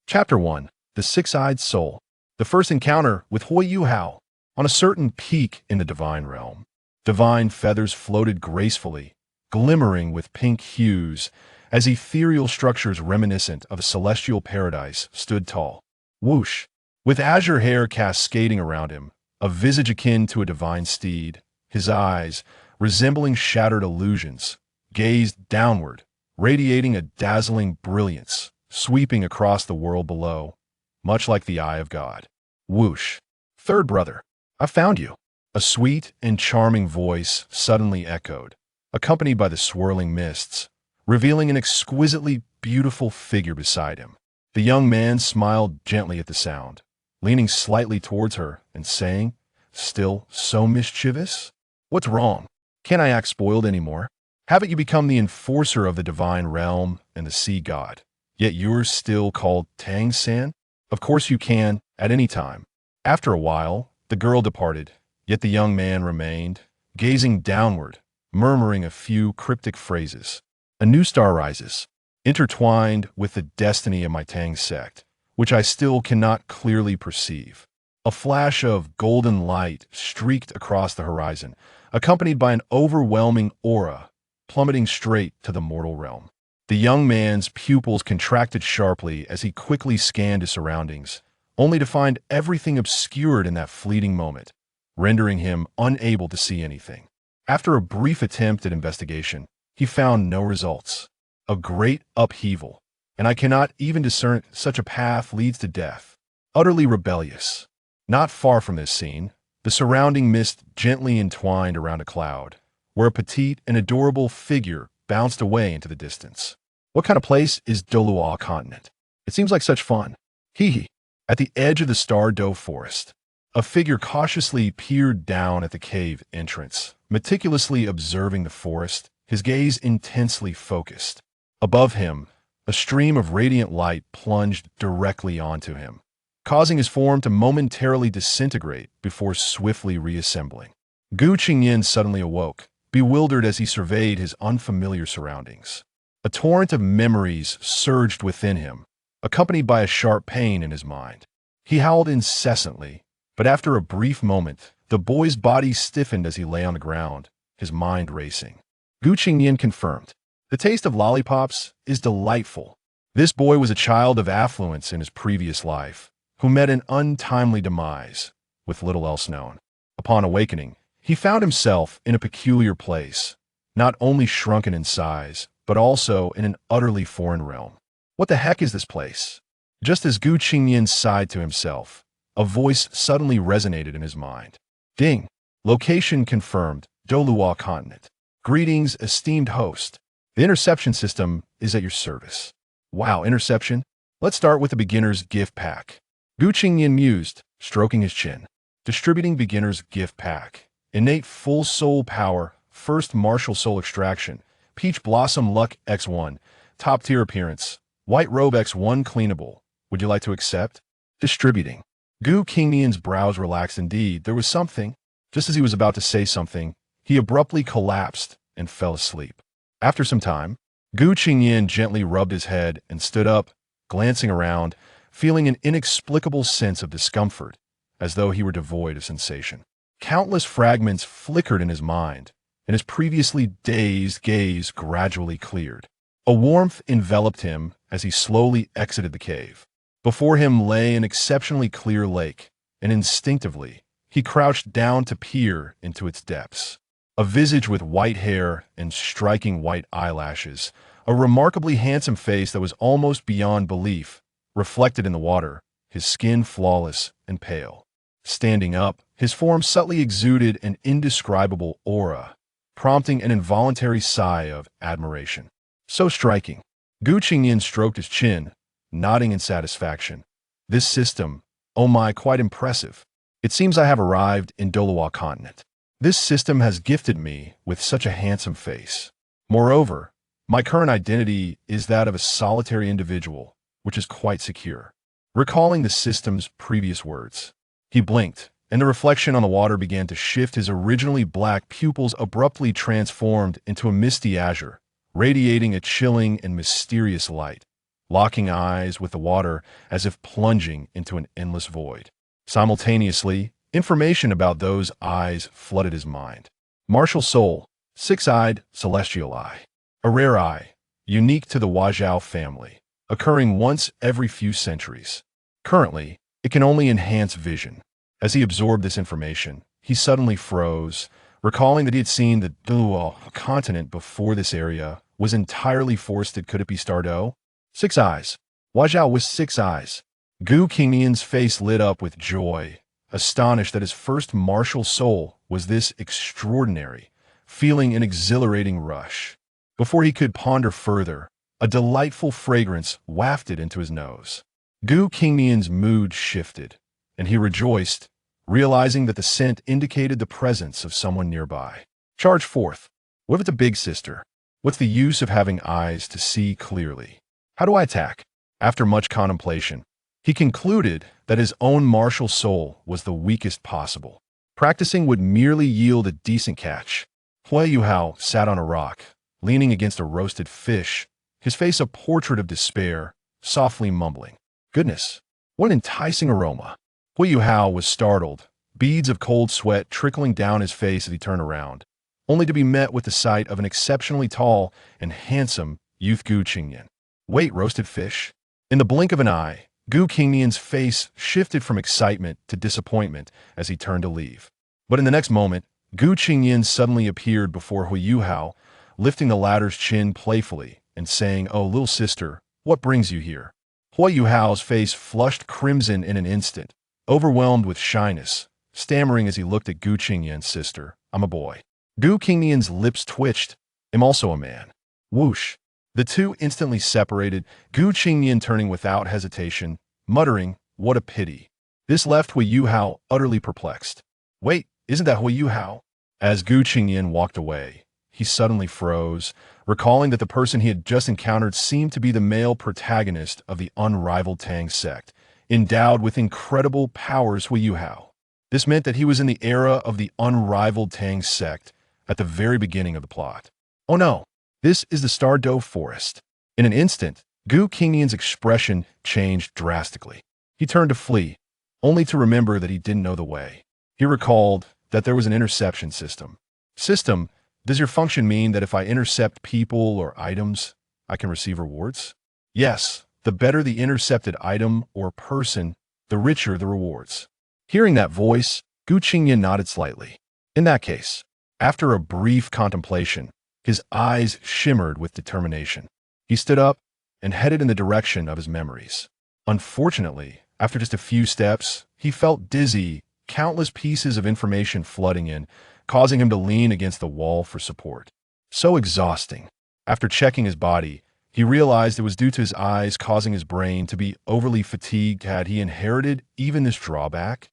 Chapter 1. The Six-Eyed Soul. The first encounter with Hui Yu Hao. On a certain peak in the divine realm, divine feathers floated gracefully, glimmering with pink hues, as ethereal structures reminiscent of a celestial paradise stood tall. Whoosh! With azure hair cascading around him, a visage akin to a divine steed, his eyes, resembling shattered illusions, gazed downward, radiating a dazzling brilliance, sweeping across the world below, much like the eye of God. Whoosh! Third brother, I found you. A sweet and charming voice suddenly echoed, accompanied by the swirling mists, revealing an exquisitely beautiful figure beside him. The young man smiled gently at the sound, leaning slightly towards her and saying, still so mischievous? What's wrong? Can't I act spoiled anymore? Haven't you become the enforcer of the divine realm and the sea god? Yet you're still called Tang Sect? Of course you can, at any time. After a while, the girl departed, yet the young man remained, gazing downward, murmuring a few cryptic phrases. A new star rises, intertwined with the destiny of my Tang Sect, which I still cannot clearly perceive. A flash of golden light streaked across the horizon, accompanied by an overwhelming aura, plummeting straight to the mortal realm. The young man's pupils contracted sharply as he quickly scanned his surroundings, only to find everything obscured in that fleeting moment, rendering him unable to see anything. After a brief attempt at investigation, he found no results. A great upheaval, and I cannot even discern such a path leads to death. Utterly rebellious. Not far from this scene, the surrounding mist gently entwined around a cloud, where a petite and adorable figure bounced away into the distance. What kind of place is Douluo continent? It seems like such fun. Hee hee. At the edge of the star-dove forest, a figure cautiously peered down at the cave entrance, meticulously observing the forest, his gaze intensely focused. Above him, a stream of radiant light plunged directly onto him, causing his form to momentarily disintegrate before swiftly reassembling. Qingnian suddenly awoke, bewildered as he surveyed his unfamiliar surroundings. A torrent of memories surged within him, accompanied by a sharp pain in his mind. He howled incessantly, but after a brief moment, the boy's body stiffened as he lay on the ground, his mind racing. Qingnian confirmed, the taste of lollipops is delightful. This boy was a child of affluence in his previous life, who met an untimely demise, with little else known. Upon awakening, he found himself in a peculiar place, not only shrunken in size, but also in an utterly foreign realm. What the heck is this place? Just as Qingnian sighed to himself, a voice suddenly resonated in his mind. Ding! Location confirmed, Douluo continent. Greetings, esteemed host. The Interception system is at your service. Wow, Interception? Let's start with the beginner's gift pack. Qingnian mused, stroking his chin. Distributing beginner's gift pack. Innate full soul power, first martial soul extraction, Peach Blossom Luck X1, top tier appearance, White Robe X1 cleanable. Would you like to accept? Distributing. Qingnian's brows relaxed indeed. There was something. Just as he was about to say something, he abruptly collapsed and fell asleep. After some time, Qingnian gently rubbed his head and stood up, glancing around, feeling an inexplicable sense of discomfort, as though he were devoid of sensation. Countless fragments flickered in his mind, and his previously dazed gaze gradually cleared. A warmth enveloped him as he slowly exited the cave. Before him lay an exceptionally clear lake, and instinctively, he crouched down to peer into its depths. A visage with white hair and striking white eyelashes, a remarkably handsome face that was almost beyond belief, reflected in the water, his skin flawless and pale. Standing up, his form subtly exuded an indescribable aura, prompting an involuntary sigh of admiration. So striking. Qingnian stroked his chin, nodding in satisfaction. This system, oh my, quite impressive. It seems I have arrived in Douluo continent. This system has gifted me with such a handsome face. Moreover, my current identity is that of a solitary individual, which is quite secure. Recalling the system's previous words, he blinked, and the reflection on the water began to shift. His originally black pupils abruptly transformed into a misty azure, radiating a chilling and mysterious light. locking eyes with the water as if plunging into an endless void. Simultaneously, information about those eyes flooded his mind. Martial soul, six-eyed celestial eye. A rare eye, unique to the Huajiao family, occurring once every few centuries. Currently, it can only enhance vision. As he absorbed this information, he suddenly froze, recalling that he had seen the Douluo continent before this area was entirely forested. Could it be Stardo? 6 eyes. Huajiao with 6 eyes. Qingnian's face lit up with joy, astonished that his first martial soul was this extraordinary, feeling an exhilarating rush. Before he could ponder further, a delightful fragrance wafted into his nose. Qingnian's mood shifted, and he rejoiced, realizing that the scent indicated the presence of someone nearby. Charge forth. What if it's a big sister? What's the use of having eyes to see clearly? How do I attack? After much contemplation, he concluded that his own martial soul was the weakest possible. Practicing would merely yield a decent catch. Hui Yuhao sat on a rock, leaning against a roasted fish, his face a portrait of despair, softly mumbling. Goodness, what an enticing aroma. Hui Yuhao was startled, beads of cold sweat trickling down his face as he turned around, only to be met with the sight of an exceptionally tall and handsome youth Qingnian. Wait, roasted fish? In the blink of an eye, Qingnian's face shifted from excitement to disappointment as he turned to leave. But in the next moment, Qingnian suddenly appeared before Hui Yuhao, lifting the latter's chin playfully and saying, "Oh, little sister, what brings you here?" Hui Yuhao's face flushed crimson in an instant, overwhelmed with shyness, stammering as he looked at Qingnian's sister. "I'm a boy." Qingnian's lips twitched. "I'm also a man." Whoosh. The two instantly separated, Qingnian turning without hesitation, muttering, "What a pity." This left Hui Yuhao utterly perplexed. "Wait, isn't that Hui Yuhao?" As Qingnian walked away, he suddenly froze, recalling that the person he had just encountered seemed to be the male protagonist of the unrivaled Tang Sect, endowed with incredible powers. Hui Yuhao. This meant that he was in the era of the unrivaled Tang Sect at the very beginning of the plot. Oh no, this is the Stardo Forest. In an instant, Qingnian's expression changed drastically. He turned to flee, only to remember that he didn't know the way. He recalled that there was an interception system. System, does your function mean that if I intercept people or items, I can receive rewards? Yes, the better the intercepted item or person, the richer the rewards. Hearing that voice, Qingnian nodded slightly. In that case, after a brief contemplation, his eyes shimmered with determination. He stood up and headed in the direction of his memories. Unfortunately, after just a few steps, he felt dizzy, countless pieces of information flooding in, causing him to lean against the wall for support. So exhausting. After checking his body, he realized it was due to his eyes causing his brain to be overly fatigued. Had he inherited even this drawback?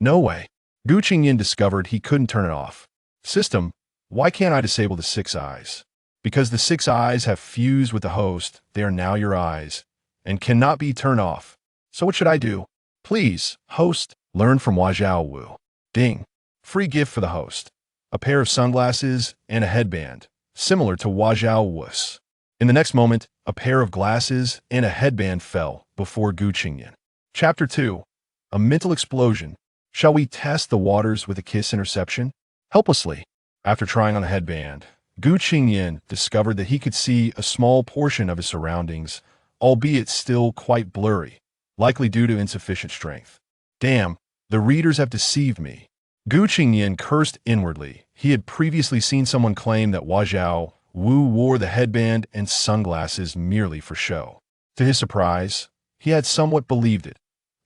No way. Qingnian discovered he couldn't turn it off. System, why can't I disable the 6 eyes? Because the 6 eyes have fused with the host, they are now your eyes, and cannot be turned off. So what should I do? Please, host, learn from Huajiao Wu. Ding. Free gift for the host. A pair of sunglasses and a headband, similar to Huajiao Wu's. In the next moment, a pair of glasses and a headband fell before Qingnian. Chapter 2. A mental explosion. Shall we test the waters with a kiss interception? Helplessly. After trying on the headband, Qingnian discovered that he could see a small portion of his surroundings, albeit still quite blurry, likely due to insufficient strength. Damn, the readers have deceived me. Qingnian cursed inwardly. He had previously seen someone claim that Huajiao Wu wore the headband and sunglasses merely for show. To his surprise, he had somewhat believed it,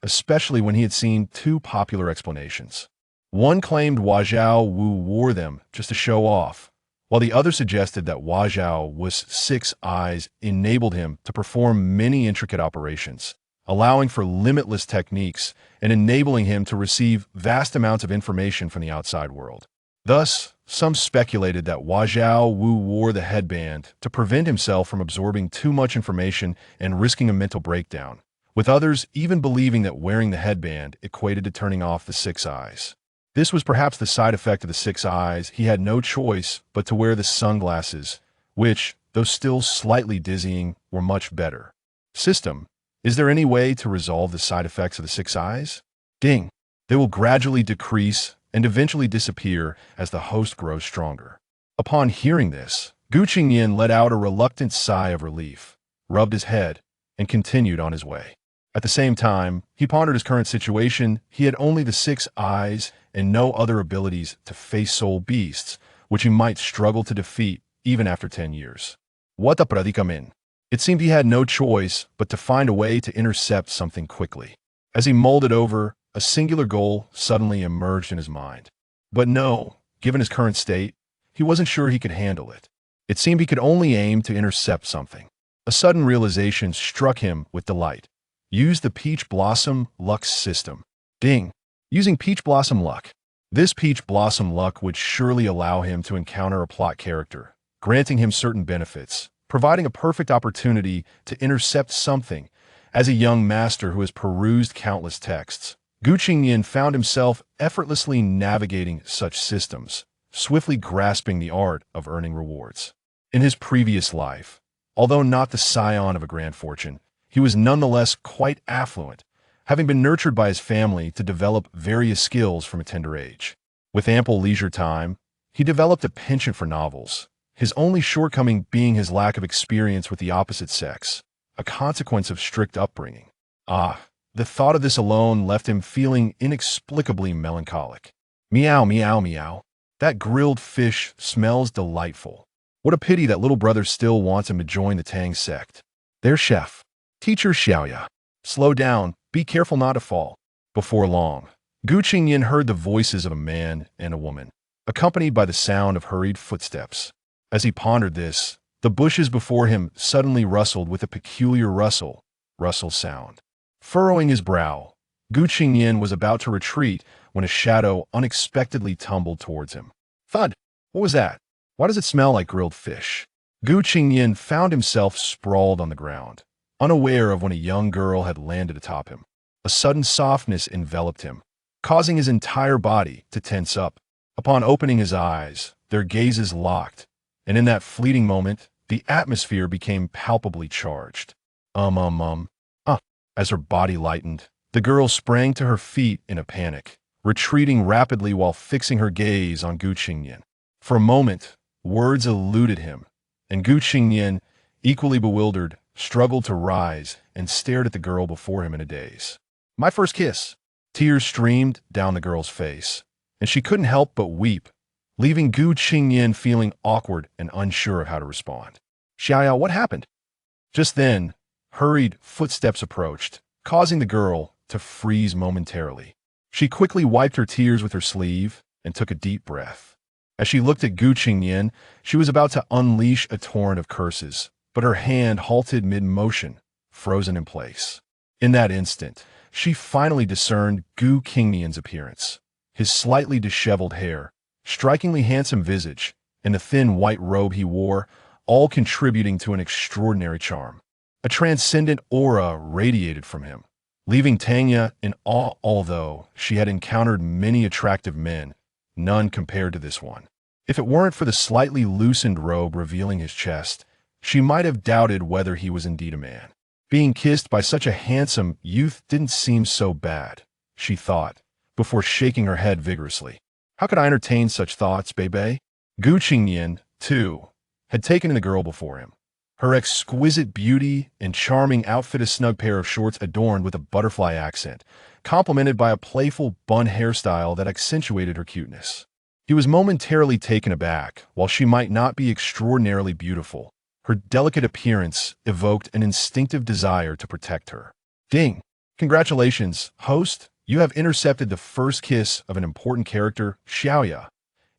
especially when he had seen 2 popular explanations. One claimed Huajiao Wu wore them just to show off, while the other suggested that Huajiao Wu's 6 eyes enabled him to perform many intricate operations, allowing for limitless techniques and enabling him to receive vast amounts of information from the outside world. Thus, some speculated that Huajiao Wu wore the headband to prevent himself from absorbing too much information and risking a mental breakdown, with others even believing that wearing the headband equated to turning off the 6 eyes. This was perhaps the side effect of the 6 eyes. He had no choice but to wear the sunglasses, which, though still slightly dizzying, were much better. System. Is there any way to resolve the side effects of the six eyes? Ding. They will gradually decrease and eventually disappear as the host grows stronger. Upon hearing this, Qingnian let out a reluctant sigh of relief, rubbed his head, and continued on his way. At the same time, he pondered his current situation. He had only the six eyes and no other abilities to face soul beasts, which he might struggle to defeat even after 10 years. What a predicament! It seemed he had no choice but to find a way to intercept something quickly. As he mulled it over, a singular goal suddenly emerged in his mind. But no, given his current state, he wasn't sure he could handle it. It seemed he could only aim to intercept something. A sudden realization struck him with delight. Use the Peach Blossom Luck system. Ding! Using Peach Blossom Luck. This Peach Blossom Luck would surely allow him to encounter a plot character, granting him certain benefits, providing a perfect opportunity to intercept something. As a young master who has perused countless texts, Qingnian found himself effortlessly navigating such systems, swiftly grasping the art of earning rewards. In his previous life, although not the scion of a grand fortune, he was nonetheless quite affluent, having been nurtured by his family to develop various skills from a tender age. With ample leisure time, he developed a penchant for novels, his only shortcoming being his lack of experience with the opposite sex, a consequence of strict upbringing. The thought of this alone left him feeling inexplicably melancholic. Meow, meow, meow. That grilled fish smells delightful. What a pity that little brother still wants him to join the Tang Sect. Their chef. Teacher Xiaoya. Slow down, be careful not to fall. Before long, Qingnian heard the voices of a man and a woman, accompanied by the sound of hurried footsteps. As he pondered this, the bushes before him suddenly rustled with a peculiar rustle sound. Furrowing his brow, Qingnian was about to retreat when a shadow unexpectedly tumbled towards him. Thud! What was that? Why does it smell like grilled fish? Qingnian found himself sprawled on the ground, unaware of when a young girl had landed atop him. A sudden softness enveloped him, causing his entire body to tense up. Upon opening his eyes, their gazes locked, and in that fleeting moment, the atmosphere became palpably charged. As her body lightened, the girl sprang to her feet in a panic, retreating rapidly while fixing her gaze on Qingnian. For a moment, words eluded him, and Qingnian, equally bewildered, struggled to rise and stared at the girl before him in a daze. My first kiss. Tears streamed down the girl's face, and she couldn't help but weep, leaving Qingnian feeling awkward and unsure of how to respond. Xiaoya, what happened? Just then, hurried footsteps approached, causing the girl to freeze momentarily. She quickly wiped her tears with her sleeve and took a deep breath. As she looked at Qingnian, she was about to unleash a torrent of curses, but her hand halted mid-motion, frozen in place. In that instant, she finally discerned Qingnian's appearance. His slightly disheveled hair, strikingly handsome visage, and the thin white robe he wore, all contributing to an extraordinary charm. A transcendent aura radiated from him, leaving Tanya in awe. Although she had encountered many attractive men, none compared to this one. If it weren't for the slightly loosened robe revealing his chest, she might have doubted whether he was indeed a man. Being kissed by such a handsome youth didn't seem so bad, she thought, before shaking her head vigorously. How could I entertain such thoughts, Bebe? Qingnian, too, had taken in the girl before him. Her exquisite beauty and charming outfit, a snug pair of shorts adorned with a butterfly accent, complemented by a playful bun hairstyle that accentuated her cuteness. He was momentarily taken aback. While she might not be extraordinarily beautiful, her delicate appearance evoked an instinctive desire to protect her. Ding! Congratulations, host! You have intercepted the first kiss of an important character, Xiaoya,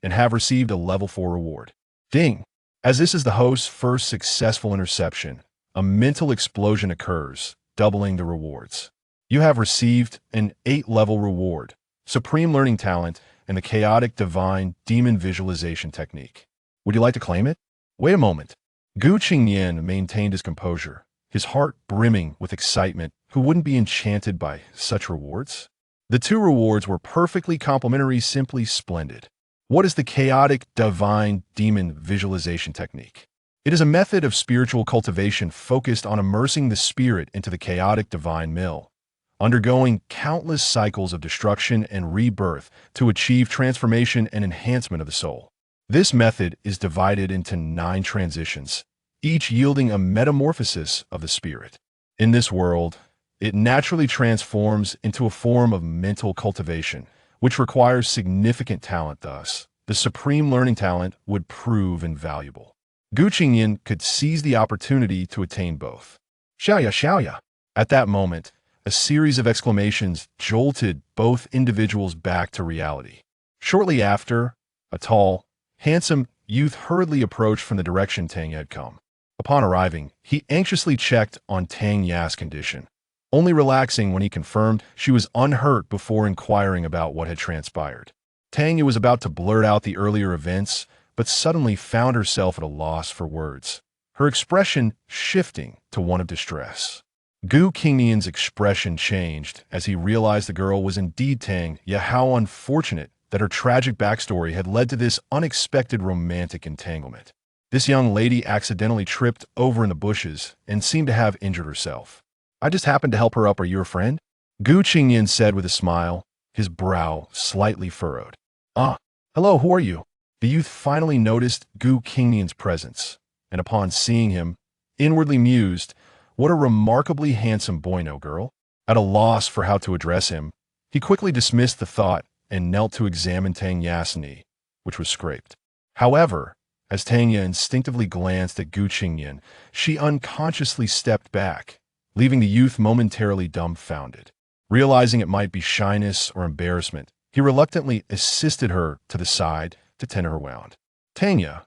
and have received a level 4 reward. Ding! As this is the host's first successful interception, a mental explosion occurs, doubling the rewards. You have received an 8-level reward, Supreme Learning Talent, and the Chaotic Divine Demon Visualization Technique. Would you like to claim it? Wait a moment. Qingnian maintained his composure, his heart brimming with excitement. Who wouldn't be enchanted by such rewards? The two rewards were perfectly complementary, simply splendid. What is the Chaotic Divine Demon Visualization Technique? It is a method of spiritual cultivation focused on immersing the spirit into the chaotic divine mill, undergoing countless cycles of destruction and rebirth to achieve transformation and enhancement of the soul. This method is divided into 9 transitions, each yielding a metamorphosis of the spirit. In this world, it naturally transforms into a form of mental cultivation, which requires significant talent. Thus, the supreme learning talent would prove invaluable. Qingnian could seize the opportunity to attain both. Xiaoya, Xiaoya! At that moment, a series of exclamations jolted both individuals back to reality. Shortly after, a tall, handsome youth hurriedly approached from the direction Tang had come. Upon arriving, he anxiously checked on Tang Ya's condition, only relaxing when he confirmed she was unhurt before inquiring about what had transpired. Tang was about to blurt out the earlier events, but suddenly found herself at a loss for words, her expression shifting to one of distress. Qingnian's expression changed as he realized the girl was indeed Tang, yet how unfortunate that her tragic backstory had led to this unexpected romantic entanglement. This young lady accidentally tripped over in the bushes and seemed to have injured herself. "I just happened to help her up. Are you a friend?" Qingnian said with a smile, his brow slightly furrowed. "Ah, hello, who are you?" The youth finally noticed Qingnian's presence, and upon seeing him, inwardly mused, "What a remarkably handsome boy, no girl." At a loss for how to address him, he quickly dismissed the thought and knelt to examine Tang Ya's knee, which was scraped. However, as Tang Ya instinctively glanced at Qingnian, she unconsciously stepped back, leaving the youth momentarily dumbfounded. Realizing it might be shyness or embarrassment, he reluctantly assisted her to the side to tend her wound. Tang Ya,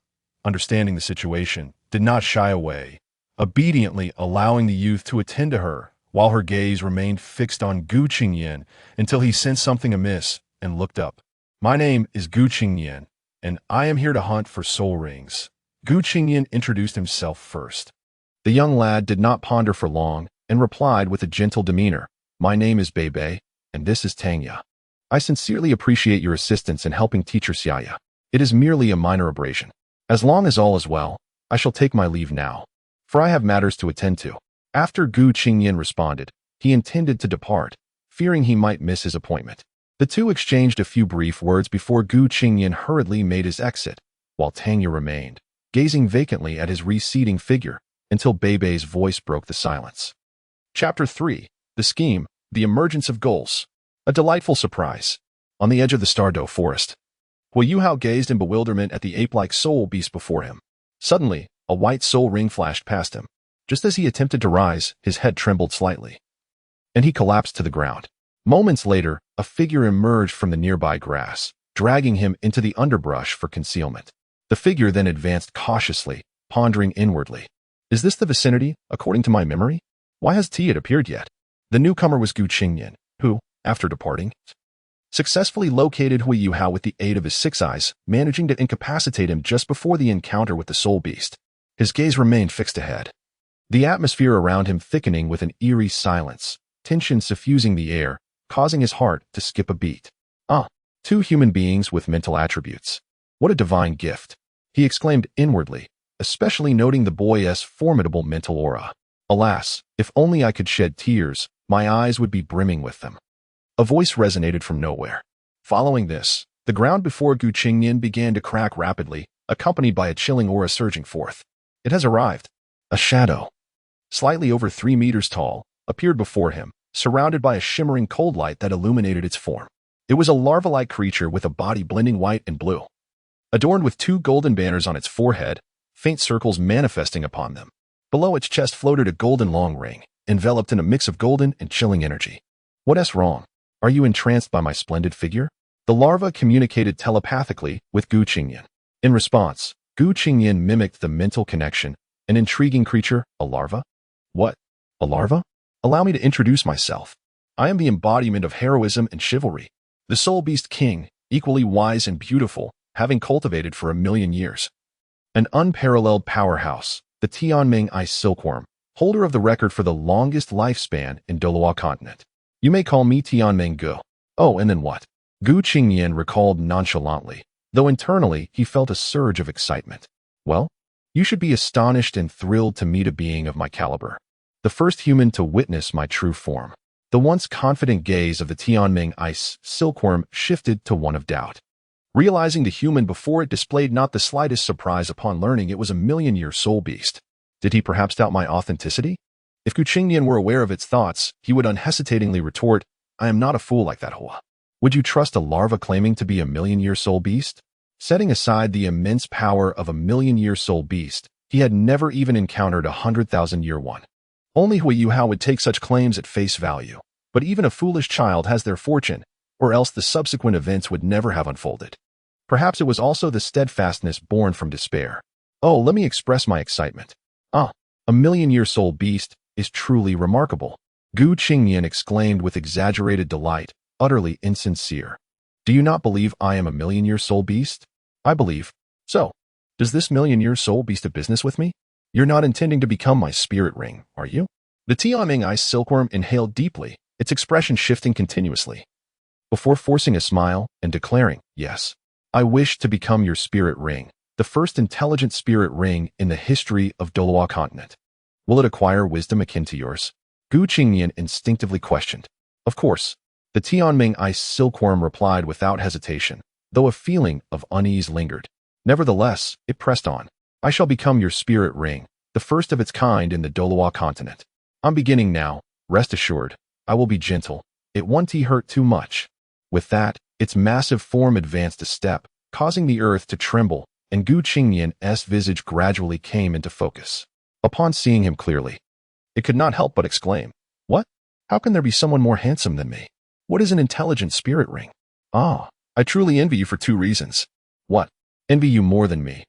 understanding the situation, did not shy away, obediently allowing the youth to attend to her, while her gaze remained fixed on Qingnian until he sensed something amiss and looked up. "My name is Qingnian, and I am here to hunt for soul rings." Qingnian introduced himself first. The young lad did not ponder for long and replied with a gentle demeanor, "My name is Bei, and this is Tang Ya. I sincerely appreciate your assistance in helping teacher Xiaya. It is merely a minor abrasion. As long as all is well, I shall take my leave now, for I have matters to attend to." After Qingnian responded, he intended to depart, fearing he might miss his appointment. The two exchanged a few brief words before Qingnian hurriedly made his exit, while Tang Ya remained, gazing vacantly at his receding figure until Bei's voice broke the silence. Chapter 3. The Scheme, the Emergence of Goals. A delightful surprise. On the edge of the Stardow forest, Hu Yuhao gazed in bewilderment at the ape-like soul beast before him. Suddenly, a white soul ring flashed past him. Just as he attempted to rise, his head trembled slightly, and he collapsed to the ground. Moments later, a figure emerged from the nearby grass, dragging him into the underbrush for concealment. The figure then advanced cautiously, pondering inwardly. "Is this the vicinity, according to my memory? Why has Tiet appeared yet?" The newcomer was Qingnian, who, after departing, successfully located Hu Yuhao with the aid of his 6 eyes, managing to incapacitate him just before the encounter with the soul beast. His gaze remained fixed ahead, the atmosphere around him thickening with an eerie silence, tension suffusing the air, causing his heart to skip a beat. "Ah, 2 human beings with mental attributes. What a divine gift," he exclaimed inwardly, especially noting the boy's formidable mental aura. "Alas, if only I could shed tears, my eyes would be brimming with them." A voice resonated from nowhere. Following this, the ground before Qingnian began to crack rapidly, accompanied by a chilling aura surging forth. "It has arrived." A shadow, slightly over 3 meters tall, appeared before him, surrounded by a shimmering cold light that illuminated its form. It was a larva-like creature with a body blending white and blue, adorned with 2 golden banners on its forehead, faint circles manifesting upon them. Below its chest floated a golden long ring, enveloped in a mix of golden and chilling energy. "What's wrong? Are you entranced by my splendid figure?" The larva communicated telepathically with Qingnian. In response, Qingnian mimicked the mental connection. "An intriguing creature, a larva?" "What? A larva? Allow me to introduce myself. I am the embodiment of heroism and chivalry, the soul beast king, equally wise and beautiful, having cultivated for 1,000,000 years. An unparalleled powerhouse, the Tianming ice silkworm, holder of the record for the longest lifespan in Douluo continent. You may call me Tianming Gu." "Oh, and then what?" Qingnian recalled nonchalantly, though internally he felt a surge of excitement. "Well, You should be astonished and thrilled to meet a being of my caliber. The first human to witness my true form. The once confident gaze of the Tianming ice silkworm shifted to one of doubt. Realizing the human before it displayed not the slightest surprise upon learning it was a million-year soul beast. Did he perhaps doubt my authenticity? If Qingnian were aware of its thoughts, he would unhesitatingly retort, I am not a fool like that Hoa. Would you trust a larva claiming to be a million-year soul beast? Setting aside the immense power of a million-year soul beast, he had never even encountered 100,000-year one. Only Hui Yuhao would take such claims at face value. But even a foolish child has their fortune, or else the subsequent events would never have unfolded. Perhaps it was also the steadfastness born from despair. Oh, let me express my excitement. Ah, a million-year soul beast is truly remarkable. Gu Qingnian exclaimed with exaggerated delight, utterly insincere. Do you not believe I am a million-year soul beast? I believe. So, does this million-year soul beast a business with me? You're not intending to become my spirit ring, are you? The Tianming ice silkworm inhaled deeply, its expression shifting continuously, before forcing a smile and declaring, yes, I wish to become your spirit ring, the first intelligent spirit ring in the history of Douluo continent. Will it acquire wisdom akin to yours? Gu Qingnian instinctively questioned. Of course, the Tianming ice silkworm replied without hesitation, though a feeling of unease lingered. Nevertheless, it pressed on. I shall become your spirit ring, the first of its kind in the Douluo continent. I'm beginning now, rest assured. I will be gentle. It won't hurt too much. With that, its massive form advanced a step, causing the earth to tremble, and Gu Qingnian's visage gradually came into focus. Upon seeing him clearly, it could not help but exclaim, What? How can there be someone more handsome than me? What is an intelligent spirit ring? Ah, I truly envy you for two reasons. What? Envy you more than me.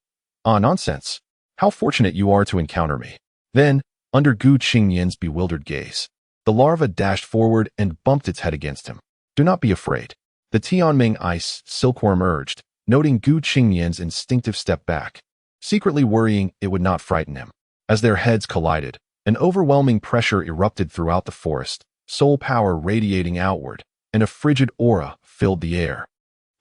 Ah, nonsense. How fortunate you are to encounter me. Then, under Gu Qingnian's bewildered gaze, the larva dashed forward and bumped its head against him. Do not be afraid. The Tianming ice silkworm urged, noting Gu Qingnian's instinctive step back, secretly worrying it would not frighten him. As their heads collided, an overwhelming pressure erupted throughout the forest, soul power radiating outward, and a frigid aura filled the air.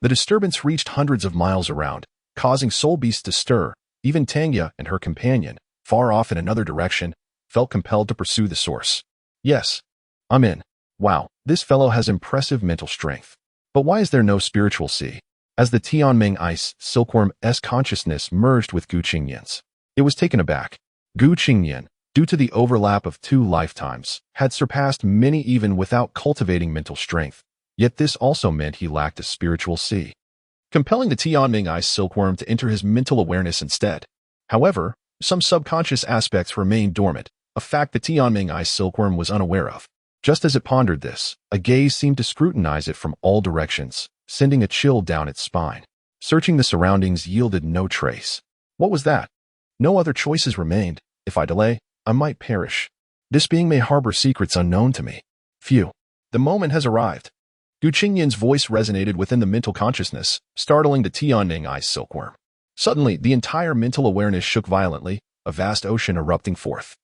The disturbance reached hundreds of miles around, causing soul beasts to stir. Even Tangya and her companion, far off in another direction, felt compelled to pursue the source. Yes, I'm in. Wow, this fellow has impressive mental strength. But why is there no spiritual sea? As the Tianming ice silkworm's consciousness merged with Gu Qingnian's, it was taken aback. Gu Qingnian, due to the overlap of 2 lifetimes, had surpassed many even without cultivating mental strength. Yet this also meant he lacked a spiritual sea, compelling the Tianming ice silkworm to enter his mental awareness instead. However, some subconscious aspects remained dormant, a fact the Tianming ice silkworm was unaware of. Just as it pondered this, a gaze seemed to scrutinize it from all directions, sending a chill down its spine. Searching the surroundings yielded no trace. What was that? No other choices remained. If I delay, I might perish. This being may harbor secrets unknown to me. Phew. The moment has arrived. Gu Qingnian's voice resonated within the mental consciousness, startling the Tianming ice silkworm. Suddenly, the entire mental awareness shook violently, a vast ocean erupting forth,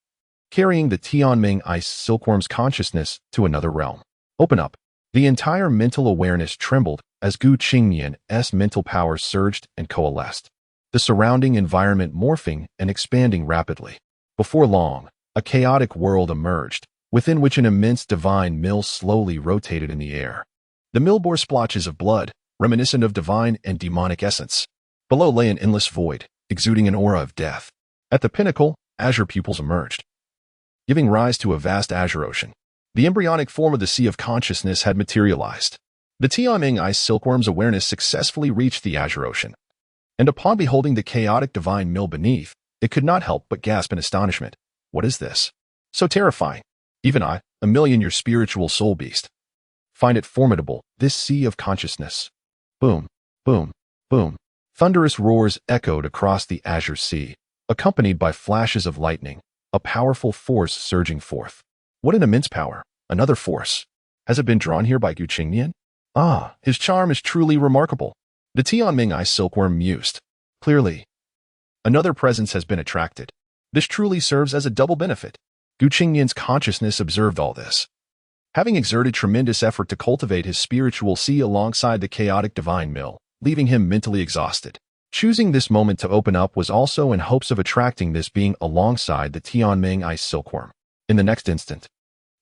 carrying the Tianming ice silkworm's consciousness to another realm. Open up. The entire mental awareness trembled as Gu Qingnian's mental power surged and coalesced, the surrounding environment morphing and expanding rapidly. Before long, a chaotic world emerged, within which an immense divine mill slowly rotated in the air. The mill bore splotches of blood, reminiscent of divine and demonic essence. Below lay an endless void, exuding an aura of death. At the pinnacle, azure pupils emerged, giving rise to a vast azure ocean. The embryonic form of the Sea of Consciousness had materialized. The Tianming ice silkworm's awareness successfully reached the azure ocean, and upon beholding the chaotic divine mill beneath, it could not help but gasp in astonishment. What is this? So terrifying. Even I, a million-year spiritual soul beast, find it formidable, this sea of consciousness. Boom, boom, boom. Thunderous roars echoed across the azure sea, accompanied by flashes of lightning, a powerful force surging forth. What an immense power. Another force. Has it been drawn here by Gu Qingnian? Ah, his charm is truly remarkable. The Tianming ice silkworm mused. Clearly, another presence has been attracted. This truly serves as a double benefit. Gu Qingnian's consciousness observed all this, having exerted tremendous effort to cultivate his spiritual sea alongside the chaotic divine mill, leaving him mentally exhausted. Choosing this moment to open up was also in hopes of attracting this being alongside the Tianming ice silkworm. In the next instant,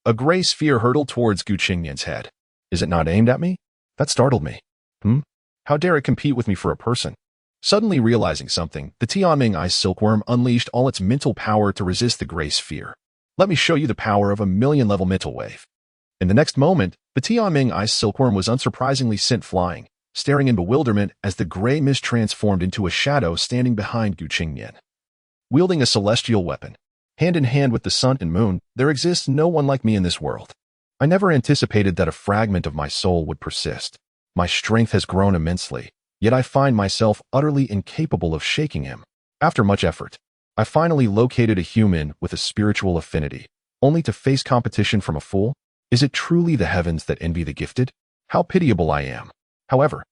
a gray sphere hurtled towards Gu Qingnian's head. Is it not aimed at me? That startled me. How dare it compete with me for a person? Suddenly realizing something, the Tianming ice silkworm unleashed all its mental power to resist the gray sphere. Let me show you the power of a million-level mental wave. In the next moment, the Tianming ice silkworm was unsurprisingly sent flying, staring in bewilderment as the gray mist transformed into a shadow standing behind Gu Qingnian. Wielding a celestial weapon, hand in hand with the sun and moon, there exists no one like me in this world. I never anticipated that a fragment of my soul would persist. My strength has grown immensely, yet I find myself utterly incapable of shaking him. After much effort, I finally located a human with a spiritual affinity, only to face competition from a fool. Is it truly the heavens that envy the gifted? How pitiable I am. However,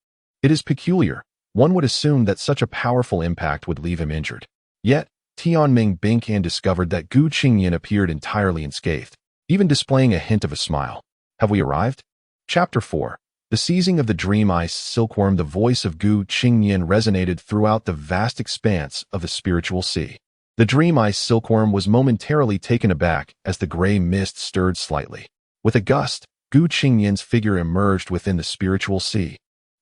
it is peculiar. One would assume that such a powerful impact would leave him injured. Yet, Tianming Binkan discovered that Gu Qingnian appeared entirely unscathed, even displaying a hint of a smile. Have we arrived? Chapter 4. The seizing of the dream ice silkworm. The voice of Gu Qingnian resonated throughout the vast expanse of the spiritual sea. The dream ice silkworm was momentarily taken aback as the gray mist stirred slightly. With a gust, Gu Qingnian's figure emerged within the spiritual sea,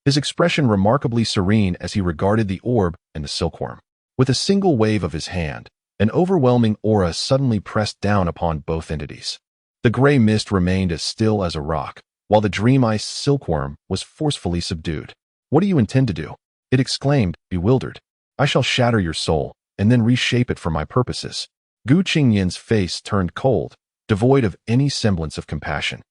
his expression remarkably serene as he regarded the orb and the silkworm. With a single wave of his hand, an overwhelming aura suddenly pressed down upon both entities. The gray mist remained as still as a rock, while the dream ice silkworm was forcefully subdued. What do you intend to do? It exclaimed, bewildered. I shall shatter your soul, and then reshape it for my purposes. Gu Qingnian's face turned cold, devoid of any semblance of compassion,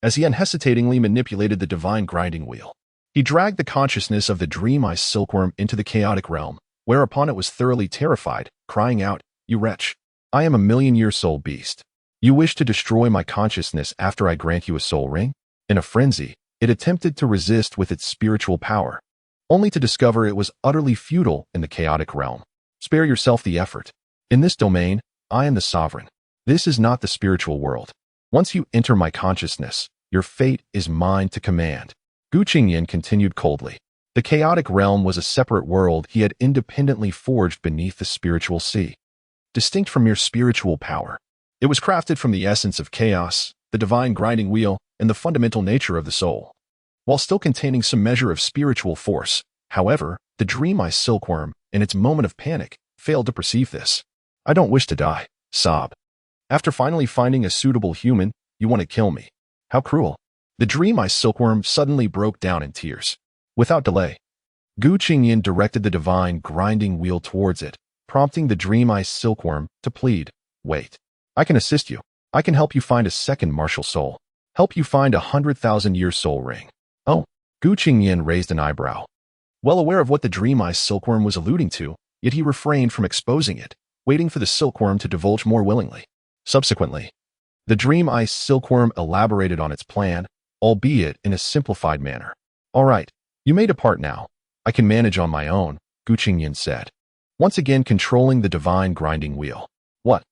as he unhesitatingly manipulated the divine grinding wheel. He dragged the consciousness of the dream ice silkworm into the chaotic realm, whereupon it was thoroughly terrified, crying out, You wretch! I am a million-year soul beast. You wish to destroy my consciousness after I grant you a soul ring? In a frenzy, it attempted to resist with its spiritual power, only to discover it was utterly futile in the chaotic realm. Spare yourself the effort. In this domain, I am the sovereign. This is not the spiritual world. Once you enter my consciousness, your fate is mine to command. Gu Qingnian continued coldly. The chaotic realm was a separate world he had independently forged beneath the spiritual sea, distinct from mere spiritual power. It was crafted from the essence of chaos, the divine grinding wheel, and the fundamental nature of the soul, while still containing some measure of spiritual force. However, the dream ice silkworm, in its moment of panic, failed to perceive this. I don't wish to die. Sob. After finally finding a suitable human, you want to kill me. How cruel. The dream ice silkworm suddenly broke down in tears. Without delay, Gu Qingnian directed the divine grinding wheel towards it, prompting the dream ice silkworm to plead, Wait. I can assist you. I can help you find a second martial soul. Help you find 100,000-year soul ring. Oh, Gu Qingnian raised an eyebrow. Well aware of what the dream ice silkworm was alluding to, yet he refrained from exposing it, waiting for the silkworm to divulge more willingly. Subsequently, the dream ice silkworm elaborated on its plan, albeit in a simplified manner. All right, you may depart now. I can manage on my own, Gu Qingnian said, once again controlling the divine grinding wheel. What?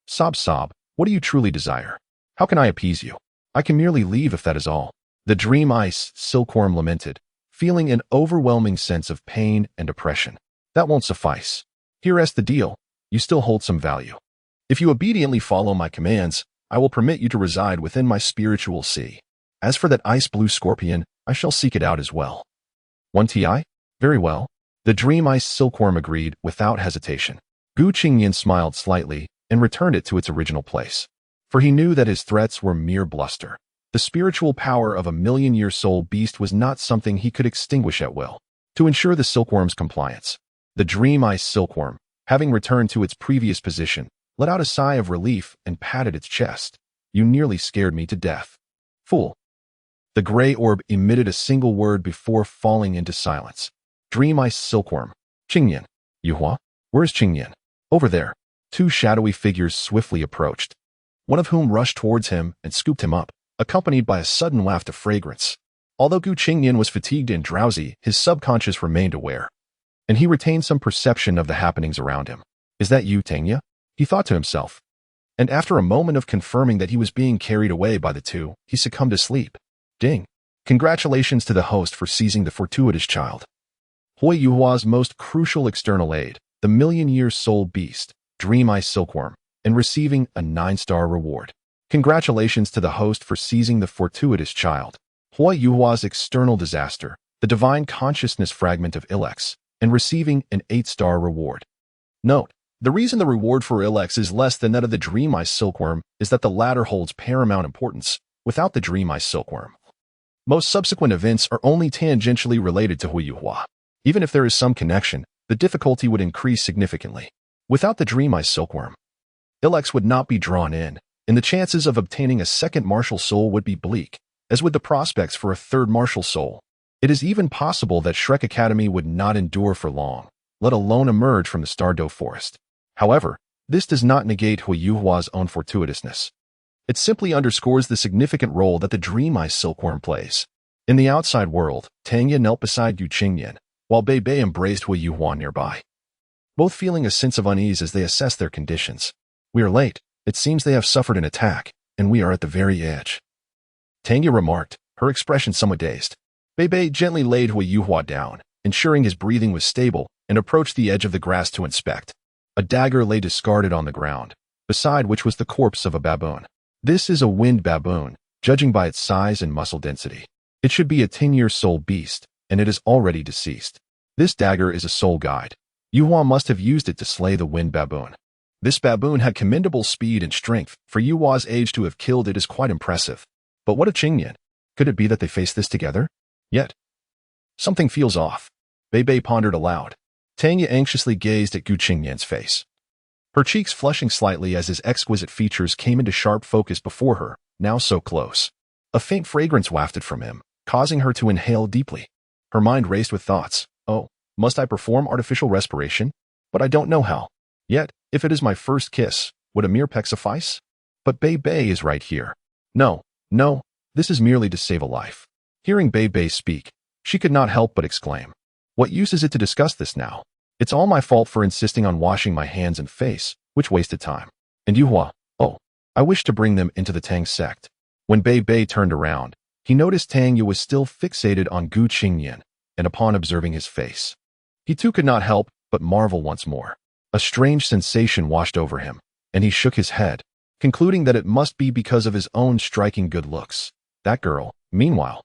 Sob, what do you truly desire? How can I appease you? I can merely leave if that is all. The dream ice silkworm lamented, feeling an overwhelming sense of pain and oppression. That won't suffice. Here's the deal. You still hold some value. If you obediently follow my commands, I will permit you to reside within my spiritual sea. As for that ice-blue scorpion, I shall seek it out as well. 1ti? Very well. The dream ice silkworm agreed without hesitation. Gu Qingnian smiled slightly and returned it to its original place, for he knew that his threats were mere bluster. The spiritual power of a million-year soul beast was not something he could extinguish at will. To ensure the silkworm's compliance, the dream ice silkworm, having returned to its previous position, let out a sigh of relief and patted its chest. You nearly scared me to death. Fool. The gray orb emitted a single word before falling into silence. Dream ice silkworm. Qingnian. Yuhua? Where's Qingnian? Over there. Two shadowy figures swiftly approached, one of whom rushed towards him and scooped him up, accompanied by a sudden waft of fragrance. Although Gu Qingnian was fatigued and drowsy, his subconscious remained aware, and he retained some perception of the happenings around him. Is that you, Tangya? He thought to himself. And after a moment of confirming that he was being carried away by the two, he succumbed to sleep. Ding. Congratulations to the host for seizing the fortuitous child. Hui Yuhua's most crucial external aid, the million-year soul beast, Dream Eye Silkworm, and receiving a 9-star reward. Congratulations to the host for seizing the fortuitous child. Hui Yuhua's external disaster, the divine consciousness fragment of Ilex, and receiving an 8-star reward. Note, the reason the reward for Ilex is less than that of the Dream Eye Silkworm is that the latter holds paramount importance without the Dream Eye Silkworm. Most subsequent events are only tangentially related to Hui Yuhua. Even if there is some connection, the difficulty would increase significantly. Without the Dream Eye Silkworm, Ilex would not be drawn in, and the chances of obtaining a second martial soul would be bleak, as would the prospects for a third martial soul. It is even possible that Shrek Academy would not endure for long, let alone emerge from the Stardow Forest. However, this does not negate Hui Yuhua's own fortuitousness. It simply underscores the significant role that the Dream Eye Silkworm plays. In the outside world, Tangya knelt beside Qingnian, while Bei Bei embraced Hui Yuhua nearby, both feeling a sense of unease as they assess their conditions. We are late. It seems they have suffered an attack, and we are at the very edge. Tangya remarked, her expression somewhat dazed. Bei Bei gently laid Hui Yuhua down, ensuring his breathing was stable, and approached the edge of the grass to inspect. A dagger lay discarded on the ground, beside which was the corpse of a baboon. This is a wind baboon, judging by its size and muscle density. It should be a 10-year soul beast, and it is already deceased. This dagger is a soul guide. Yuhua must have used it to slay the wind baboon. This baboon had commendable speed and strength. For Yuhua's age to have killed it is quite impressive. But what of Qingnian? Could it be that they faced this together? Yet, something feels off. Bei Bei pondered aloud. Tangya anxiously gazed at Qingnian's face, her cheeks flushing slightly as his exquisite features came into sharp focus before her, now so close. A faint fragrance wafted from him, causing her to inhale deeply. Her mind raced with thoughts. Oh, must I perform artificial respiration? But I don't know how. Yet, if it is my first kiss, would a mere peck suffice? But Bei Bei is right here. No, this is merely to save a life. Hearing Bei Bei speak, she could not help but exclaim. What use is it to discuss this now? It's all my fault for insisting on washing my hands and face, which wasted time. And Yuhua, oh, I wish to bring them into the Tang Sect. When Bei Bei turned around, he noticed Tangya was still fixated on Qingnian, and upon observing his face, he too could not help but marvel once more. A strange sensation washed over him, and he shook his head, concluding that it must be because of his own striking good looks. That girl, meanwhile,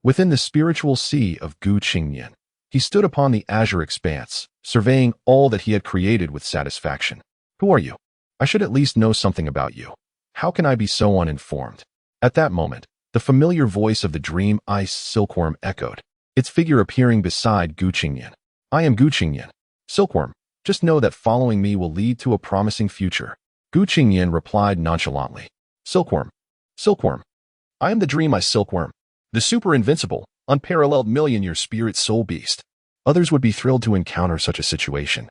within the spiritual sea of Qingnian, he stood upon the azure expanse, surveying all that he had created with satisfaction. Who are you? I should at least know something about you. How can I be so uninformed? At that moment, the familiar voice of the Dream Eye Silkworm echoed, its figure appearing beside Qingnian. I am Qingnian. Silkworm, just know that following me will lead to a promising future. Qingnian replied nonchalantly. Silkworm. I am the Dream Eye Silkworm, the super invincible, unparalleled million-year spirit soul beast. Others would be thrilled to encounter such a situation.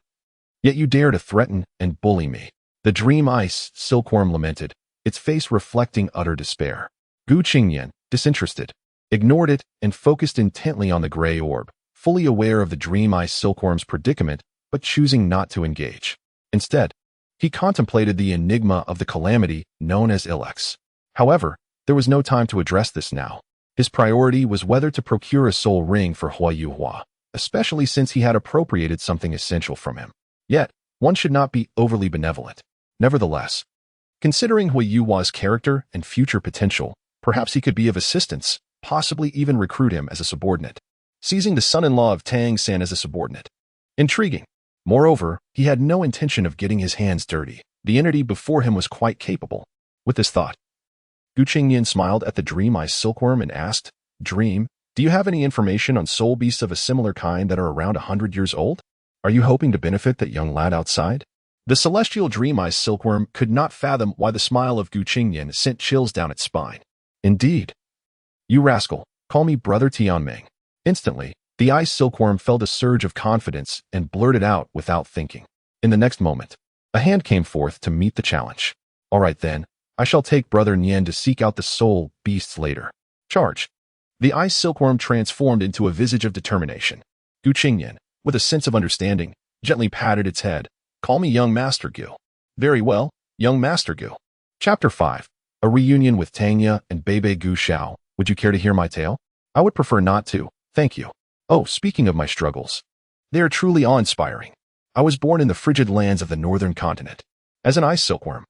Yet you dare to threaten and bully me. The Dream Eye Silkworm lamented, its face reflecting utter despair. Qingnian, disinterested, ignored it and focused intently on the gray orb, fully aware of the Dream Eye Silkworm's predicament, but choosing not to engage. Instead, he contemplated the enigma of the calamity known as Ilex. However, there was no time to address this now. His priority was whether to procure a soul ring for Hui Yuhua, especially since he had appropriated something essential from him. Yet, one should not be overly benevolent. Nevertheless, considering Hui Yuhua's character and future potential, perhaps he could be of assistance, possibly even recruit him as a subordinate. Seizing the son-in-law of Tang San as a subordinate. Intriguing. Moreover, he had no intention of getting his hands dirty. The entity before him was quite capable. With this thought, Qingnian smiled at the Dream Eye Silkworm and asked, Dream, do you have any information on soul beasts of a similar kind that are around 100 years old? Are you hoping to benefit that young lad outside? The celestial Dream Eye Silkworm could not fathom why the smile of Qingnian sent chills down its spine. Indeed. You rascal, call me Brother Tianming. Instantly, the Eye Silkworm felt a surge of confidence and blurted out without thinking. In the next moment, a hand came forth to meet the challenge. All right then, I shall take Brother Nian to seek out the soul beasts later. Charge. The Eye Silkworm transformed into a visage of determination. Qingnian, with a sense of understanding, gently patted its head. Call me young Master Gu. Very well, young Master Gu. Chapter 5. A reunion with Tangya and Bei Bei Gu Xiao. Would you care to hear my tale? I would prefer not to, thank you. Oh, speaking of my struggles. They are truly awe-inspiring. I was born in the frigid lands of the northern continent. As an ice silkworm,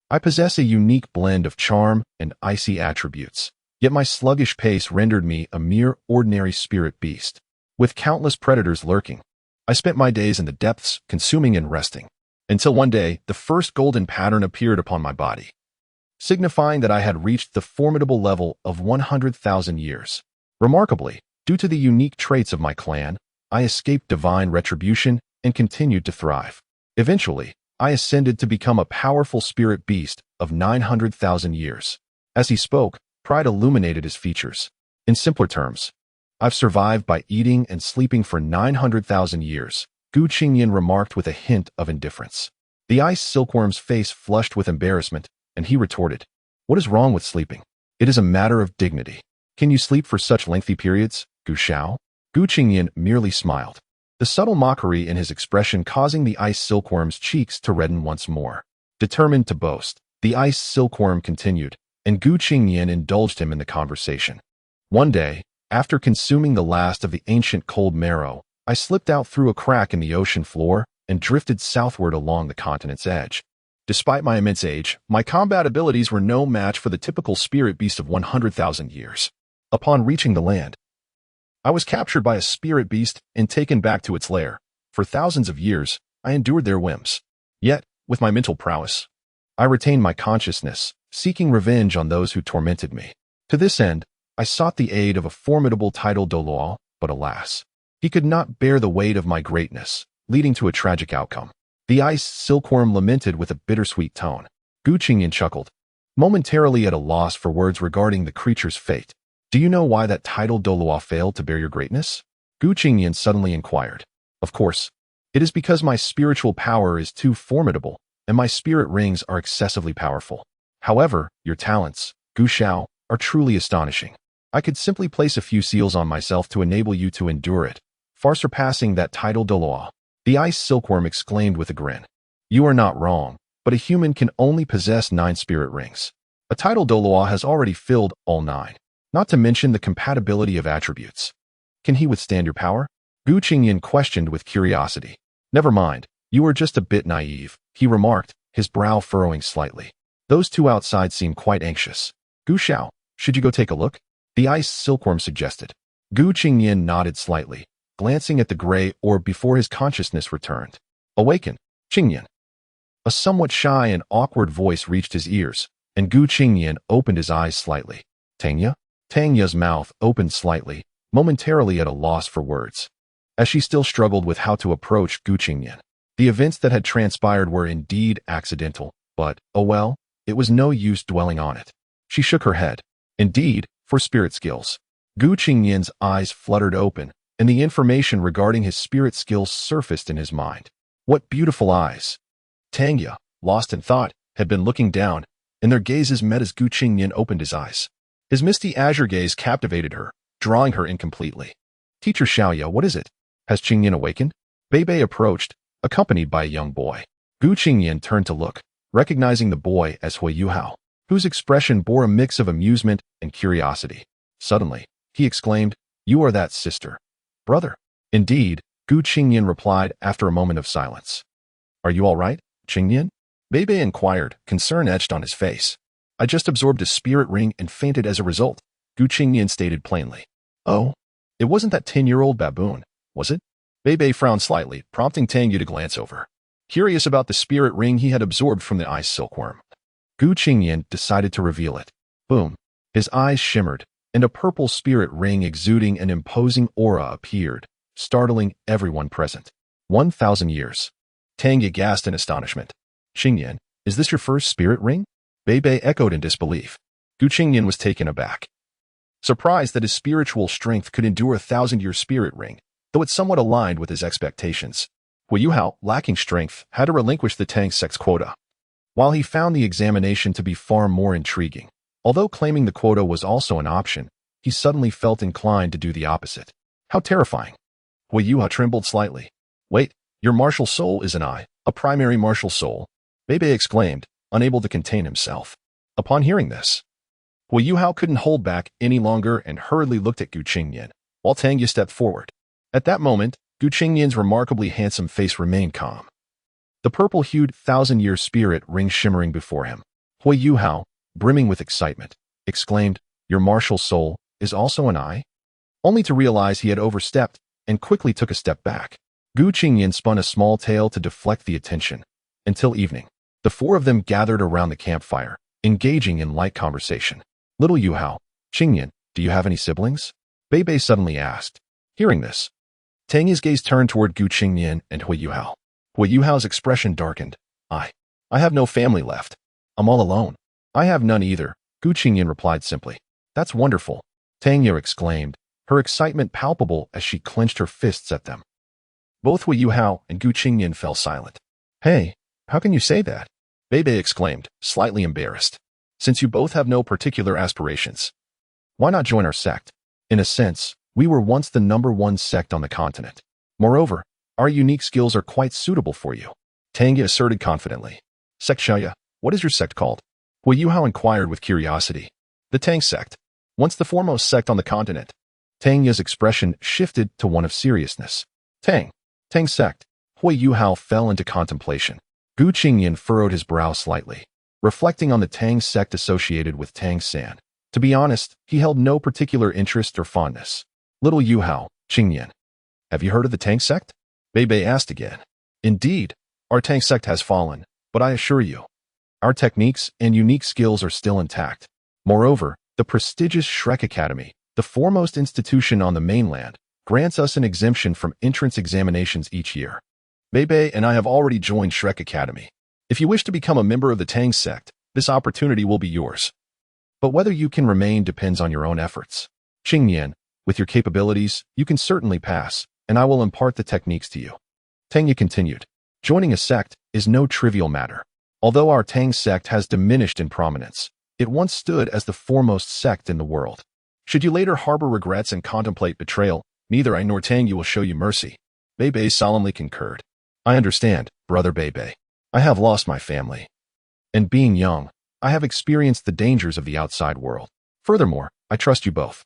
I possess a unique blend of charm and icy attributes. Yet my sluggish pace rendered me a mere ordinary spirit beast. With countless predators lurking, I spent my days in the depths, consuming and resting. Until one day, the first golden pattern appeared upon my body, signifying that I had reached the formidable level of 100,000 years. Remarkably, due to the unique traits of my clan, I escaped divine retribution and continued to thrive. Eventually, I ascended to become a powerful spirit beast of 900,000 years. As he spoke, pride illuminated his features. In simpler terms, I've survived by eating and sleeping for 900,000 years, Qingnian remarked with a hint of indifference. The ice silkworm's face flushed with embarrassment, and he retorted, "What is wrong with sleeping? It is a matter of dignity. Can you sleep for such lengthy periods, Gu Xiao?" Qingnian merely smiled, the subtle mockery in his expression causing the ice silkworm's cheeks to redden once more. Determined to boast, the ice silkworm continued, and Qingnian indulged him in the conversation. One day, after consuming the last of the ancient cold marrow, I slipped out through a crack in the ocean floor and drifted southward along the continent's edge. Despite my immense age, my combat abilities were no match for the typical spirit beast of 100,000 years. Upon reaching the land, I was captured by a spirit beast and taken back to its lair. For thousands of years, I endured their whims. Yet, with my mental prowess, I retained my consciousness, seeking revenge on those who tormented me. To this end, I sought the aid of a formidable title Douluo, but alas, he could not bear the weight of my greatness, leading to a tragic outcome. The ice silkworm lamented with a bittersweet tone. Qingnian chuckled, momentarily at a loss for words regarding the creature's fate. "Do you know why that title Douluo failed to bear your greatness?" Qingnian suddenly inquired. "Of course, it is because my spiritual power is too formidable, and my spirit rings are excessively powerful. However, your talents, Gu Xiao, are truly astonishing. I could simply place a few seals on myself to enable you to endure it, far surpassing that title Douluo." The ice silkworm exclaimed with a grin. "You are not wrong, but a human can only possess 9 spirit rings. A title Douluo has already filled all 9. Not to mention the compatibility of attributes. Can he withstand your power?" Qingnian questioned with curiosity. "Never mind, you are just a bit naive," he remarked, his brow furrowing slightly. "Those two outside seem quite anxious. Gu Xiao, should you go take a look?" the ice silkworm suggested. Qingnian nodded slightly, glancing at the gray orb before his consciousness returned. "Awaken, Qingnian." A somewhat shy and awkward voice reached his ears, and Qingnian opened his eyes slightly. "Tangya?" Tangya's mouth opened slightly, momentarily at a loss for words, as she still struggled with how to approach Qingnian. The events that had transpired were indeed accidental, but, oh well, it was no use dwelling on it. She shook her head. Indeed, for spirit skills. Qingnian's eyes fluttered open, and the information regarding his spirit skills surfaced in his mind. What beautiful eyes! Tangya, lost in thought, had been looking down, and their gazes met as Qingnian opened his eyes. His misty azure gaze captivated her, drawing her in completely. "Teacher Xiaoya, what is it? Has Qingnian awakened?" Beibei approached, accompanied by a young boy. Qingnian turned to look, recognizing the boy as Hui Yuhao, whose expression bore a mix of amusement and curiosity. Suddenly, he exclaimed, "You are that sister, brother." "Indeed," Qingnian replied after a moment of silence. "Are you all right, Qingnian?" Beibei inquired, concern etched on his face. "I just absorbed a spirit ring and fainted as a result," Qingnian stated plainly. "Oh, it wasn't that 10-year-old baboon, was it?" Beibei frowned slightly, prompting Tangyu to glance over, curious about the spirit ring he had absorbed from the ice silkworm. Qingnian decided to reveal it. Boom. His eyes shimmered, and a purple spirit ring exuding an imposing aura appeared, startling everyone present. 1,000 years. Tangyu gasped in astonishment. "Qingnian, is this your first spirit ring?" Beibei echoed in disbelief. Qingnian was taken aback, surprised that his spiritual strength could endure a 1,000-year spirit ring, though it somewhat aligned with his expectations. Hui Yuhao, lacking strength, had to relinquish the Tang Sect's quota. While he found the examination to be far more intriguing, although claiming the quota was also an option, he suddenly felt inclined to do the opposite. How terrifying. Hui Yuhao trembled slightly. "Wait, your martial soul is an eye, a primary martial soul," Beibei exclaimed, unable to contain himself. Upon hearing this, Hui Yuhao couldn't hold back any longer and hurriedly looked at Qingnian, while Tangyu stepped forward. At that moment, Gu Qingnian's remarkably handsome face remained calm. The purple-hued thousand-year spirit ring shimmering before him. Hui Yuhao, brimming with excitement, exclaimed, "Your martial soul is also an eye?" Only to realize he had overstepped and quickly took a step back. Gu Qingnian spun a small tale to deflect the attention. Until evening, the four of them gathered around the campfire, engaging in light conversation. "Little Yuhao, Qingnian, do you have any siblings?" Bei suddenly asked. Hearing this, Tang's gaze turned toward Gu Qingnian and Hui Yuhao. Hui Yuhao's expression darkened. I have no family left. I'm all alone." "I have none either," Gu Qingnian replied simply. "That's wonderful," Tang exclaimed, her excitement palpable as she clenched her fists at them. Both Hui Yuhao and Gu Qingnian fell silent. "Hey, how can you say that?" Bei exclaimed, slightly embarrassed. "Since you both have no particular aspirations, why not join our sect? In a sense, we were once the #1 sect on the continent. Moreover, our unique skills are quite suitable for you," Tang asserted confidently. "Sect Shaya, what is your sect called?" Hui Yuhao inquired with curiosity. "The Tang Sect, once the foremost sect on the continent." Tang's expression shifted to one of seriousness. Tang Sect." Hui Yuhao fell into contemplation. Gu Qingnian furrowed his brow slightly, reflecting on the Tang Sect associated with Tang San. To be honest, he held no particular interest or fondness. "Little Yuhao, Qingnian, have you heard of the Tang Sect?" Bei asked again. "Indeed, our Tang Sect has fallen, but I assure you, our techniques and unique skills are still intact. Moreover, the prestigious Shrek Academy, the foremost institution on the mainland, grants us an exemption from entrance examinations each year. Bei and I have already joined Shrek Academy. If you wish to become a member of the Tang Sect, this opportunity will be yours. But whether you can remain depends on your own efforts. Qingnian, with your capabilities, you can certainly pass, and I will impart the techniques to you." Tang continued. "Joining a sect is no trivial matter. Although our Tang Sect has diminished in prominence, it once stood as the foremost sect in the world. Should you later harbor regrets and contemplate betrayal, neither I nor Tang will show you mercy." Bei solemnly concurred. "I understand, brother Bei. I have lost my family. And being young, I have experienced the dangers of the outside world. Furthermore, I trust you both.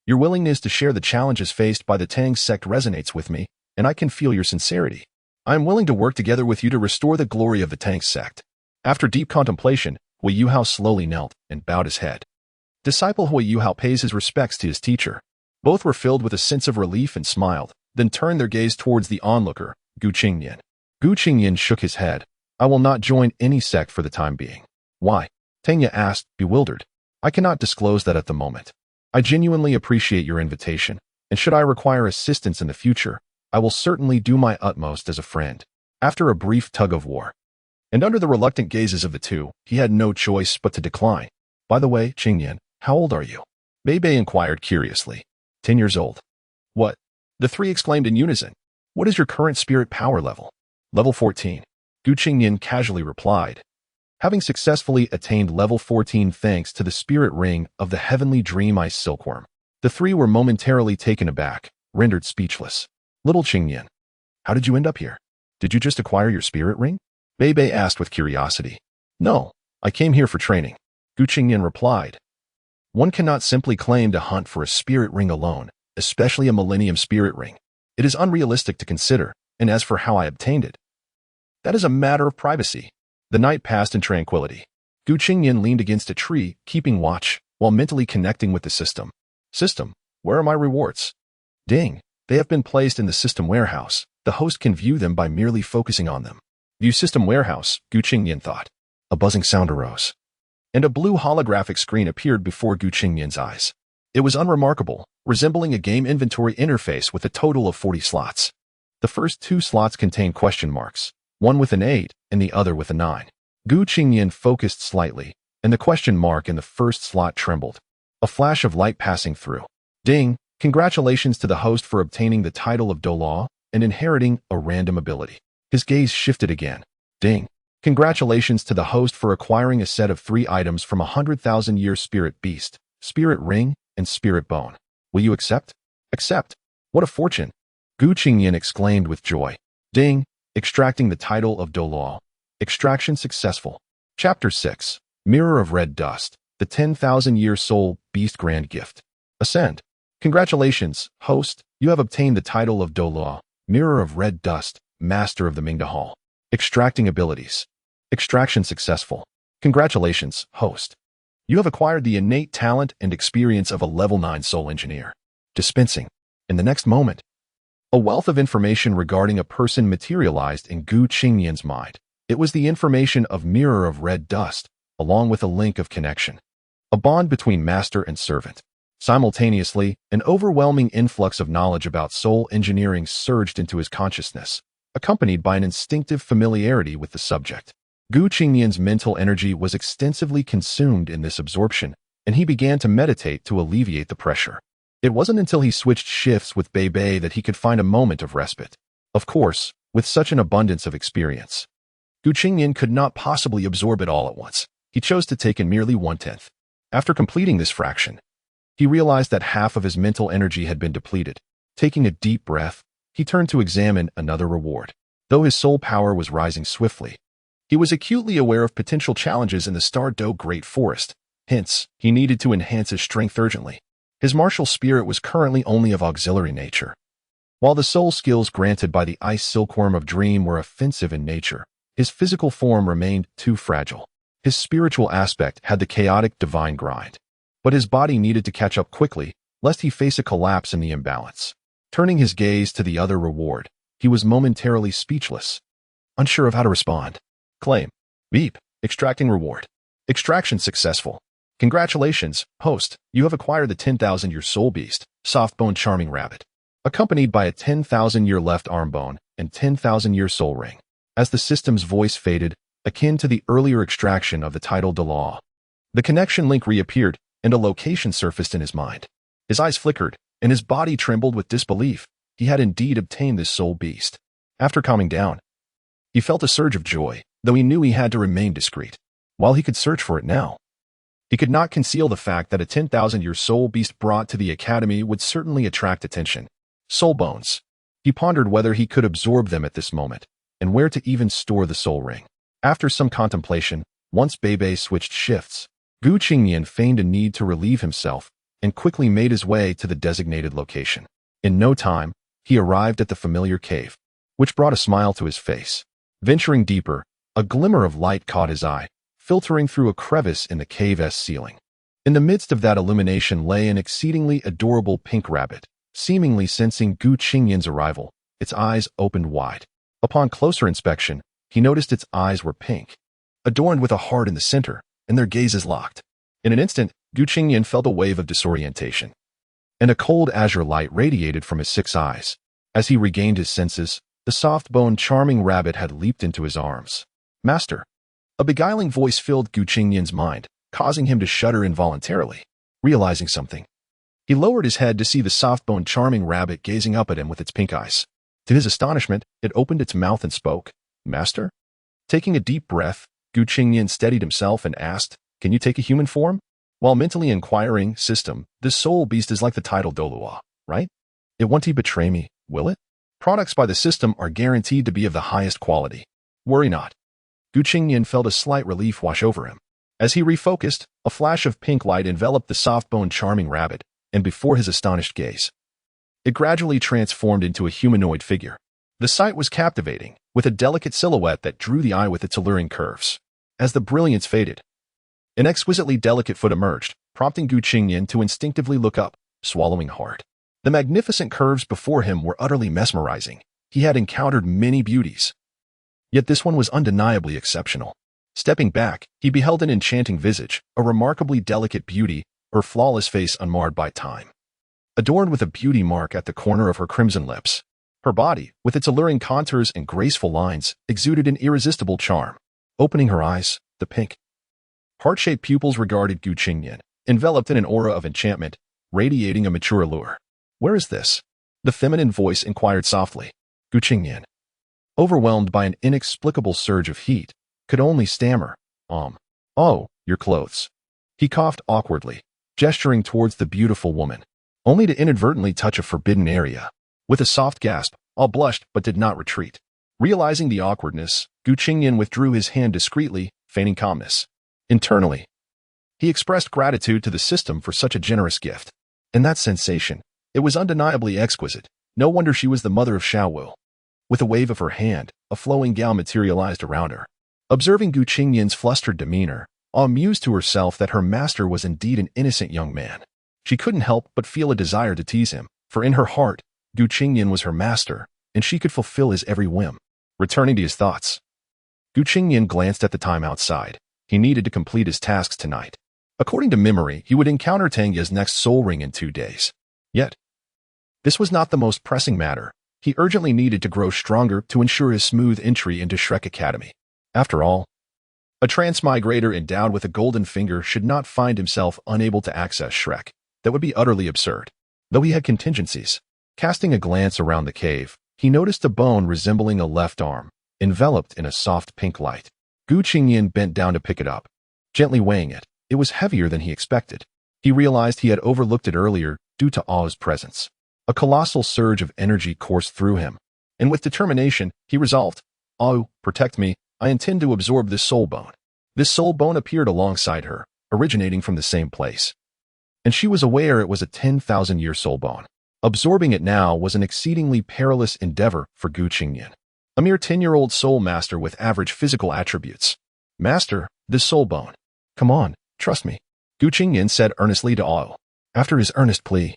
Your willingness to share the challenges faced by the Tang Sect resonates with me, and I can feel your sincerity. I am willing to work together with you to restore the glory of the Tang Sect." After deep contemplation, Hui Yuhao slowly knelt and bowed his head. Disciple Hui Yuhao pays his respects to his teacher. Both were filled with a sense of relief and smiled, then turned their gaze towards the onlooker, Gu Qingnian. Gu Qingnian shook his head. "I will not join any sect for the time being." "Why?" Tang asked, bewildered. "I cannot disclose that at the moment. I genuinely appreciate your invitation, and should I require assistance in the future, I will certainly do my utmost as a friend." After a brief tug-of-war, and under the reluctant gazes of the two, he had no choice but to decline. "By the way, Qingnian, how old are you?" Bei inquired curiously. 10 years old." "What?" the three exclaimed in unison. "What is your current spirit power level?" "Level 14. Gu Qingnian casually replied. Having successfully attained level 14 thanks to the spirit ring of the heavenly dream ice silkworm, the three were momentarily taken aback, rendered speechless. "Little Qingnian, how did you end up here? Did you just acquire your spirit ring?" Bei asked with curiosity. "No, I came here for training," Gu Qingnian replied. "One cannot simply claim to hunt for a spirit ring alone, especially a millennium spirit ring. It is unrealistic to consider, and as for how I obtained it, that is a matter of privacy." The night passed in tranquility. Gu Qingnian leaned against a tree, keeping watch, while mentally connecting with the system. "System, where are my rewards?" "Ding, they have been placed in the system warehouse. The host can view them by merely focusing on them." "View system warehouse," Gu Qingnian thought. A buzzing sound arose, and a blue holographic screen appeared before Gu Qingnian's eyes. It was unremarkable, resembling a game inventory interface with a total of 40 slots. The first 2 slots contained question marks, one with an 8 and the other with a 9. Gu Qingnian focused slightly, and the question mark in the first slot trembled. A flash of light passing through. "Ding, congratulations to the host for obtaining the title of Douluo and inheriting a random ability." His gaze shifted again. "Ding, congratulations to the host for acquiring a set of 3 items from 100,000-year spirit beast, spirit ring, and spirit bone. Will you accept?" "Accept? What a fortune!" Gu Qingnian exclaimed with joy. "Ding, extracting the title of Douluo. Extraction successful." Chapter 6. Mirror of Red Dust, the 10,000-year soul beast grand gift. Ascent. Congratulations, host, you have obtained the title of Douluo. Mirror of red dust, master of the Mingda Hall. Extracting abilities. Extraction successful. Congratulations, host. You have acquired the innate talent and experience of a level 9 soul engineer. Dispensing. In the next moment, a wealth of information regarding a person materialized in Gu Qingnian's mind. It was the information of Mirror of red dust, along with a link of connection. A bond between master and servant. Simultaneously, an overwhelming influx of knowledge about soul engineering surged into his consciousness, accompanied by an instinctive familiarity with the subject. Gu Qingnian's mental energy was extensively consumed in this absorption, and he began to meditate to alleviate the pressure. It wasn't until he switched shifts with Bei that he could find a moment of respite. Of course, with such an abundance of experience, Gu Qingnian could not possibly absorb it all at once. He chose to take in merely 1/10. After completing this fraction, he realized that half of his mental energy had been depleted. Taking a deep breath, he turned to examine another reward. Though his soul power was rising swiftly, he was acutely aware of potential challenges in the Stardo Great Forest. Hence, he needed to enhance his strength urgently. His martial spirit was currently only of auxiliary nature. While the soul skills granted by the ice silkworm of dream were offensive in nature, his physical form remained too fragile. His spiritual aspect had the chaotic divine grind, but his body needed to catch up quickly, lest he face a collapse in the imbalance. Turning his gaze to the other reward, he was momentarily speechless, unsure of how to respond. Claim. Beep. Extracting reward. Extraction successful. Congratulations, host. You have acquired the 10,000-year soul beast, soft-bone charming rabbit, accompanied by a 10,000-year left arm bone and 10,000-year soul ring. As the system's voice faded, akin to the earlier extraction of the title Douluo, the connection link reappeared, and a location surfaced in his mind. His eyes flickered, and his body trembled with disbelief. He had indeed obtained this soul beast. After calming down, he felt a surge of joy, though he knew he had to remain discreet. While he could search for it now, he could not conceal the fact that a 10,000-year soul beast brought to the academy would certainly attract attention. Soul bones. He pondered whether he could absorb them at this moment, and where to even store the soul ring. After some contemplation, once Bei switched shifts, Gu Qingnian feigned a need to relieve himself and quickly made his way to the designated location. In no time, he arrived at the familiar cave, which brought a smile to his face. Venturing deeper, a glimmer of light caught his eye, filtering through a crevice in the cave's ceiling. In the midst of that illumination lay an exceedingly adorable pink rabbit. Seemingly sensing Gu Qingnian's arrival, its eyes opened wide. Upon closer inspection, he noticed its eyes were pink, adorned with a heart in the center, and their gazes locked. In an instant, Gu Qingnian felt a wave of disorientation, and a cold azure light radiated from his 6 eyes. As he regained his senses, the soft-boned charming rabbit had leaped into his arms. Master. A beguiling voice filled Gu Qingnian's mind, causing him to shudder involuntarily. Realizing something, he lowered his head to see the soft-boned charming rabbit gazing up at him with its pink eyes. To his astonishment, it opened its mouth and spoke. Master? Taking a deep breath, Gu Qingnian steadied himself and asked, Can you take a human form? While mentally inquiring, System, this soul beast is like the title Douluo, right? It won't betray me, will it? Products by the system are guaranteed to be of the highest quality. Worry not. Gu Qingnian felt a slight relief wash over him. As he refocused, a flash of pink light enveloped the soft-boned charming rabbit, and before his astonished gaze, it gradually transformed into a humanoid figure. The sight was captivating, with a delicate silhouette that drew the eye with its alluring curves. As the brilliance faded, an exquisitely delicate foot emerged, prompting Gu Qingnian to instinctively look up, swallowing hard. The magnificent curves before him were utterly mesmerizing. He had encountered many beauties, yet this one was undeniably exceptional. Stepping back, he beheld an enchanting visage, a remarkably delicate beauty, her flawless face unmarred by time, adorned with a beauty mark at the corner of her crimson lips. Her body, with its alluring contours and graceful lines, exuded an irresistible charm. Opening her eyes, the pink, heart-shaped pupils regarded Gu Qingnian, enveloped in an aura of enchantment, radiating a mature allure. Where is this? The feminine voice inquired softly. Gu Qingnian, overwhelmed by an inexplicable surge of heat, could only stammer, Oh, your clothes. He coughed awkwardly, gesturing towards the beautiful woman, only to inadvertently touch a forbidden area. With a soft gasp, all blushed but did not retreat. Realizing the awkwardness, Gu Qingnian withdrew his hand discreetly, feigning calmness. Internally, he expressed gratitude to the system for such a generous gift. And that sensation, it was undeniably exquisite. No wonder she was the mother of Xiaowu. With a wave of her hand, a flowing gown materialized around her. Observing Gu Qingnian's flustered demeanor, Awe mused to herself that her master was indeed an innocent young man. She couldn't help but feel a desire to tease him, for in her heart, Gu Qingnian was her master, and she could fulfill his every whim. Returning to his thoughts, Gu Qingnian glanced at the time outside. He needed to complete his tasks tonight. According to memory, he would encounter Tangya's next soul ring in 2 days. Yet, this was not the most pressing matter. He urgently needed to grow stronger to ensure his smooth entry into Shrek Academy. After all, a transmigrator endowed with a golden finger should not find himself unable to access Shrek. That would be utterly absurd. Though he had contingencies. Casting a glance around the cave, he noticed a bone resembling a left arm, enveloped in a soft pink light. Gu Qingnian bent down to pick it up. Gently weighing it, it was heavier than he expected. He realized he had overlooked it earlier due to Awe's presence. A colossal surge of energy coursed through him, and with determination, he resolved, "Awe, protect me. I intend to absorb this soul bone." This soul bone appeared alongside her, originating from the same place. And she was aware it was a 10,000-year soul bone. Absorbing it now was an exceedingly perilous endeavor for Gu Qingnian, a mere 10-year-old soul master with average physical attributes. "Master, this soul bone. Come on, trust me," Gu Qingnian said earnestly to Awe. After his earnest plea,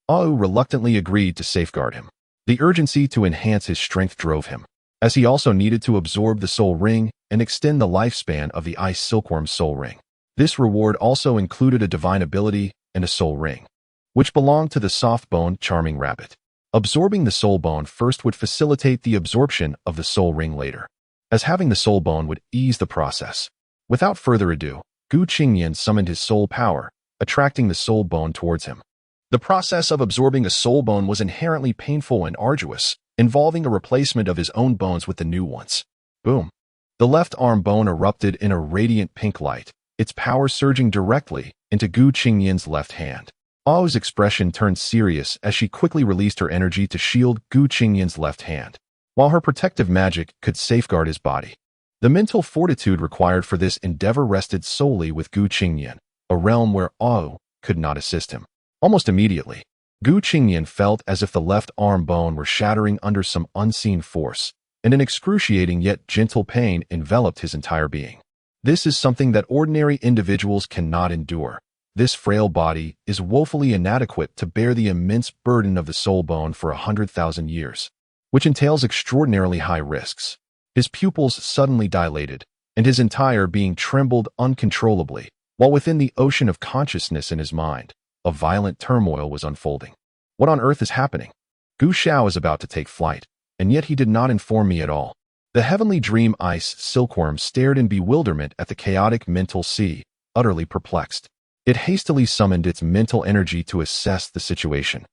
Awe reluctantly agreed to safeguard him. The urgency to enhance his strength drove him, as he also needed to absorb the soul ring and extend the lifespan of the ice silkworm soul ring. This reward also included a divine ability and a soul ring, which belonged to the soft-boned charming rabbit. Absorbing the soul bone first would facilitate the absorption of the soul ring later, as having the soul bone would ease the process. Without further ado, Gu Qingnian summoned his soul power, attracting the soul bone towards him. The process of absorbing a soul bone was inherently painful and arduous, involving a replacement of his own bones with the new ones. Boom. The left arm bone erupted in a radiant pink light, its power surging directly into Gu Qingnian's left hand. Ao's expression turned serious as she quickly released her energy to shield Gu Qingnian's left hand, while her protective magic could safeguard his body. The mental fortitude required for this endeavor rested solely with Gu Qingnian, a realm where Ao could not assist him. Almost immediately, Gu Qingnian felt as if the left arm bone were shattering under some unseen force, and an excruciating yet gentle pain enveloped his entire being. This is something that ordinary individuals cannot endure. This frail body is woefully inadequate to bear the immense burden of the soul bone for 100,000 years, which entails extraordinarily high risks. His pupils suddenly dilated, and his entire being trembled uncontrollably, while within the ocean of consciousness in his mind, a violent turmoil was unfolding. What on earth is happening? Gu Xiao is about to take flight, and yet he did not inform me at all. The heavenly dream ice silkworm stared in bewilderment at the chaotic mental sea, utterly perplexed. It hastily summoned its mental energy to assess the situation.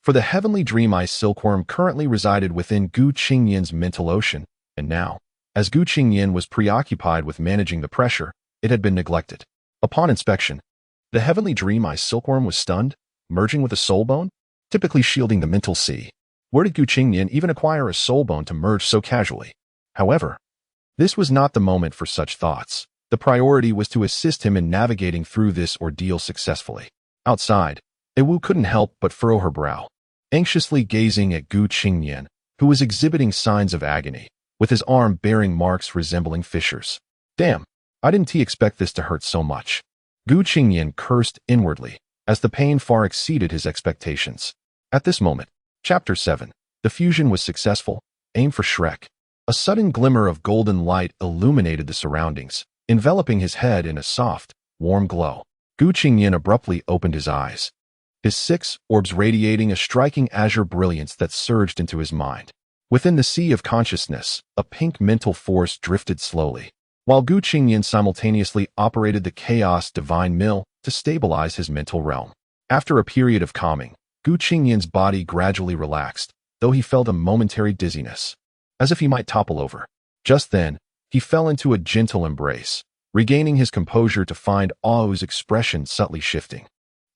For the heavenly dream ice silkworm currently resided within Gu Qingnian's mental ocean, and now, as Gu Qingnian was preoccupied with managing the pressure, it had been neglected. Upon inspection, the heavenly dream ice silkworm was stunned, merging with a soul bone, typically shielding the mental sea. Where did Gu Qingnian even acquire a soul bone to merge so casually? However, this was not the moment for such thoughts. The priority was to assist him in navigating through this ordeal successfully. Outside, Ewu couldn't help but furrow her brow, anxiously gazing at Gu Qingnian, who was exhibiting signs of agony, with his arm bearing marks resembling fissures. Damn, I didn't expect this to hurt so much. Gu Qingnian cursed inwardly, as the pain far exceeded his expectations. At this moment, Chapter 7, the fusion was successful. Aim for Shrek. A sudden glimmer of golden light illuminated the surroundings, enveloping his head in a soft, warm glow. Gu Qingnian abruptly opened his eyes, his 6 orbs radiating a striking azure brilliance that surged into his mind. Within the sea of consciousness, a pink mental force drifted slowly, while Gu Qingnian simultaneously operated the chaos divine mill to stabilize his mental realm. After a period of calming, Gu Qingnian's body gradually relaxed, though he felt a momentary dizziness, as if he might topple over. Just then, he fell into a gentle embrace, regaining his composure to find Ao's expression subtly shifting.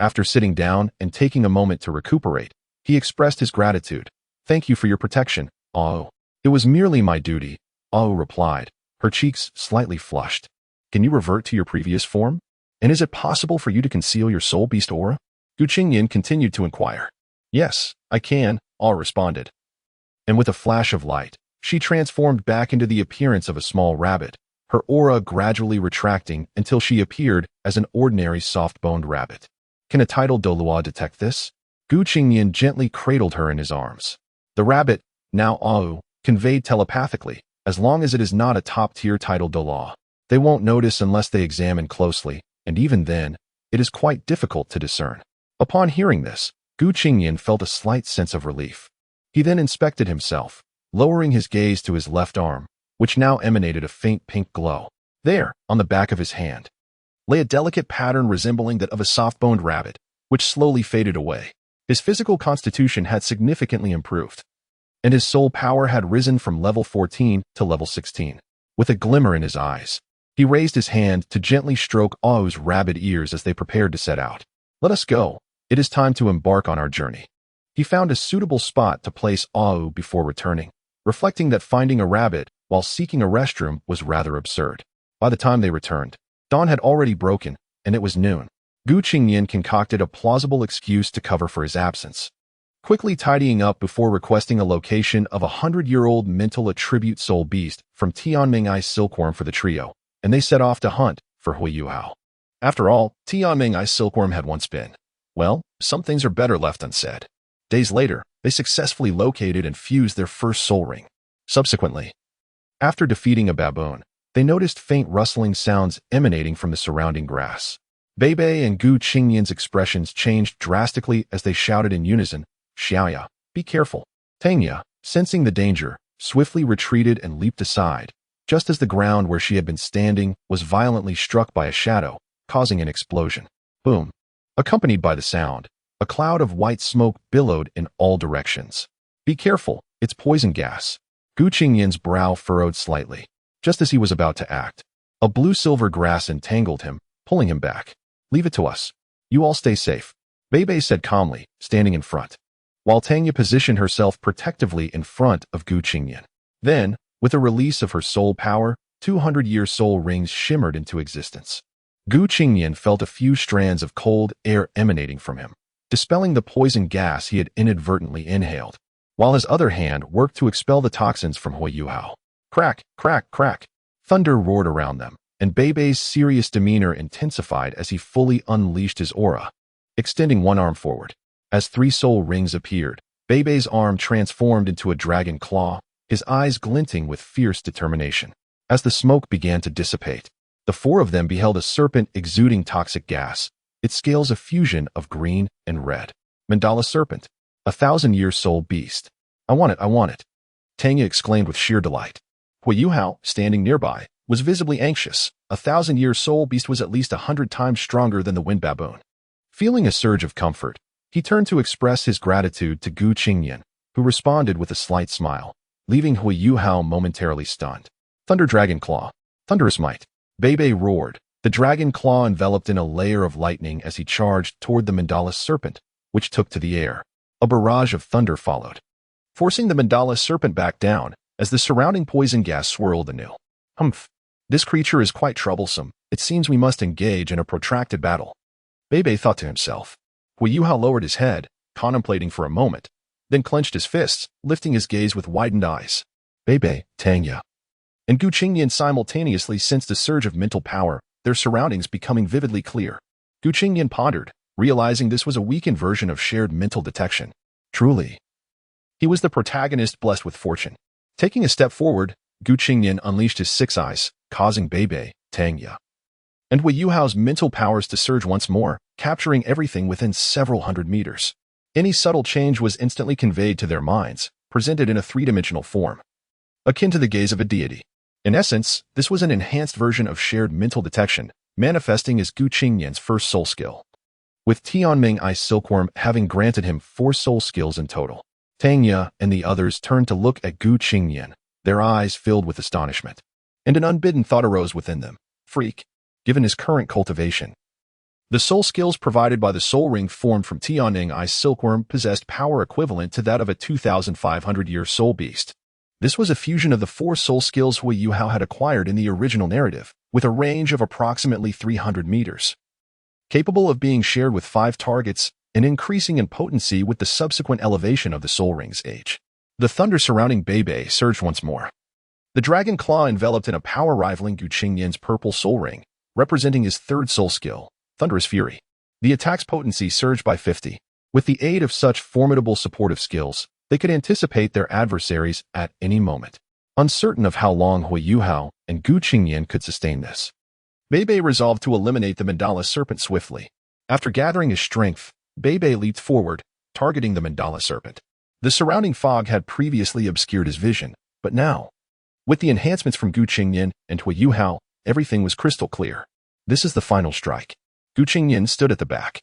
After sitting down and taking a moment to recuperate, he expressed his gratitude. "Thank you for your protection, Ao." "It was merely my duty," Ao replied, her cheeks slightly flushed. "Can you revert to your previous form? And is it possible for you to conceal your soul beast aura?" Gu Qingnian continued to inquire. "Yes, I can," all responded. And with a flash of light, she transformed back into the appearance of a small rabbit, her aura gradually retracting until she appeared as an ordinary soft-boned rabbit. Can a titled Douluo detect this? Qingnian gently cradled her in his arms. The rabbit, now Au, conveyed telepathically, as long as it is not a top-tier titled Douluo, they won't notice unless they examine closely, and even then, it is quite difficult to discern. Upon hearing this, Qingnian felt a slight sense of relief. He then inspected himself, lowering his gaze to his left arm, which now emanated a faint pink glow. There, on the back of his hand, lay a delicate pattern resembling that of a soft-boned rabbit, which slowly faded away. His physical constitution had significantly improved, and his soul power had risen from level 14 to level 16. With a glimmer in his eyes, he raised his hand to gently stroke Au's rabbit ears as they prepared to set out. Let us go. It is time to embark on our journey. He found a suitable spot to place Au before returning, reflecting that finding a rabbit while seeking a restroom was rather absurd. By the time they returned, dawn had already broken, and it was noon. Qingnian concocted a plausible excuse to cover for his absence, quickly tidying up before requesting a location of a 100-year-old mental attribute soul beast from Tianming Ice Silkworm for the trio, and they set off to hunt for Huiyuhao. After all, Tianming Ice Silkworm had once been. Well, some things are better left unsaid. Days later, they successfully located and fused their first soul ring. Subsequently, after defeating a baboon, they noticed faint rustling sounds emanating from the surrounding grass. Beibei and Qingnian's expressions changed drastically as they shouted in unison, Xiaoya, be careful. Tangya, sensing the danger, swiftly retreated and leaped aside, just as the ground where she had been standing was violently struck by a shadow, causing an explosion. Boom. Accompanied by the sound, a cloud of white smoke billowed in all directions. Be careful, it's poison gas. Qingnian's brow furrowed slightly, just as he was about to act. A blue-silver grass entangled him, pulling him back. Leave it to us. You all stay safe, Beibei said calmly, standing in front, while Tangya positioned herself protectively in front of Qingnian. Then, with a release of her soul power, 200-year soul rings shimmered into existence. Qingnian felt a few strands of cold air emanating from him, dispelling the poison gas he had inadvertently inhaled, while his other hand worked to expel the toxins from Huiyuhao. Crack, crack, crack. Thunder roared around them, and Beibei's serious demeanor intensified as he fully unleashed his aura, extending one arm forward. As 3 soul rings appeared, Beibei's arm transformed into a dragon claw, his eyes glinting with fierce determination. As the smoke began to dissipate, the 4 of them beheld a serpent exuding toxic gas, its scales a fusion of green and red. Mandala serpent, 1,000-year soul beast. I want it. Tangya exclaimed with sheer delight. Huiyuhao, standing nearby, was visibly anxious. 1,000-year soul beast was at least 100 times stronger than the wind baboon. Feeling a surge of comfort, he turned to express his gratitude to Qingnian, who responded with a slight smile, leaving Huiyuhao momentarily stunned. Thunder Dragon Claw. Thunderous might. Beibei roared, the dragon claw enveloped in a layer of lightning as he charged toward the mandala serpent, which took to the air. A barrage of thunder followed, forcing the mandala serpent back down as the surrounding poison gas swirled anew. Humph. This creature is quite troublesome. It seems we must engage in a protracted battle. Beibei thought to himself. Huiyuhao lowered his head, contemplating for a moment, then clenched his fists, lifting his gaze with widened eyes. Beibei, Tangya, and Qingnian simultaneously sensed a surge of mental power, their surroundings becoming vividly clear. Qingnian pondered, realizing this was a weakened version of shared mental detection. Truly, he was the protagonist blessed with fortune. Taking a step forward, Qingnian unleashed his 6 eyes, causing Beibei, Tangya, and Huiyuhao's mental powers to surge once more, capturing everything within several hundred meters. Any subtle change was instantly conveyed to their minds, presented in a 3-dimensional form, akin to the gaze of a deity. In essence, this was an enhanced version of shared mental detection, manifesting as Qingnian's first soul skill, with Tianming Ice Silkworm having granted him 4 soul skills in total. Tangya and the others turned to look at Qingnian, their eyes filled with astonishment, and an unbidden thought arose within them. Freak, given his current cultivation. The soul skills provided by the soul ring formed from Tianming Ice Silkworm possessed power equivalent to that of a 2,500-year soul beast. This was a fusion of the 4 soul skills Huiyuhao had acquired in the original narrative, with a range of approximately 300 meters. Capable of being shared with 5 targets, and increasing in potency with the subsequent elevation of the soul ring's age. The thunder surrounding Bei surged once more. The dragon claw enveloped in a power rivaling Qingnian's purple soul ring, representing his third soul skill, Thunderous Fury. The attack's potency surged by 50. With the aid of such formidable supportive skills, they could anticipate their adversaries at any moment. Uncertain of how long Hui Yuhao and Gu Qingnian could sustain this, Bei resolved to eliminate the mandala serpent swiftly. After gathering his strength, Bei leaped forward, targeting the mandala serpent. The surrounding fog had previously obscured his vision, but now, with the enhancements from Gu Qingnian and Hui Yuhao, everything was crystal clear. This is the final strike. Gu Qingnian stood at the back,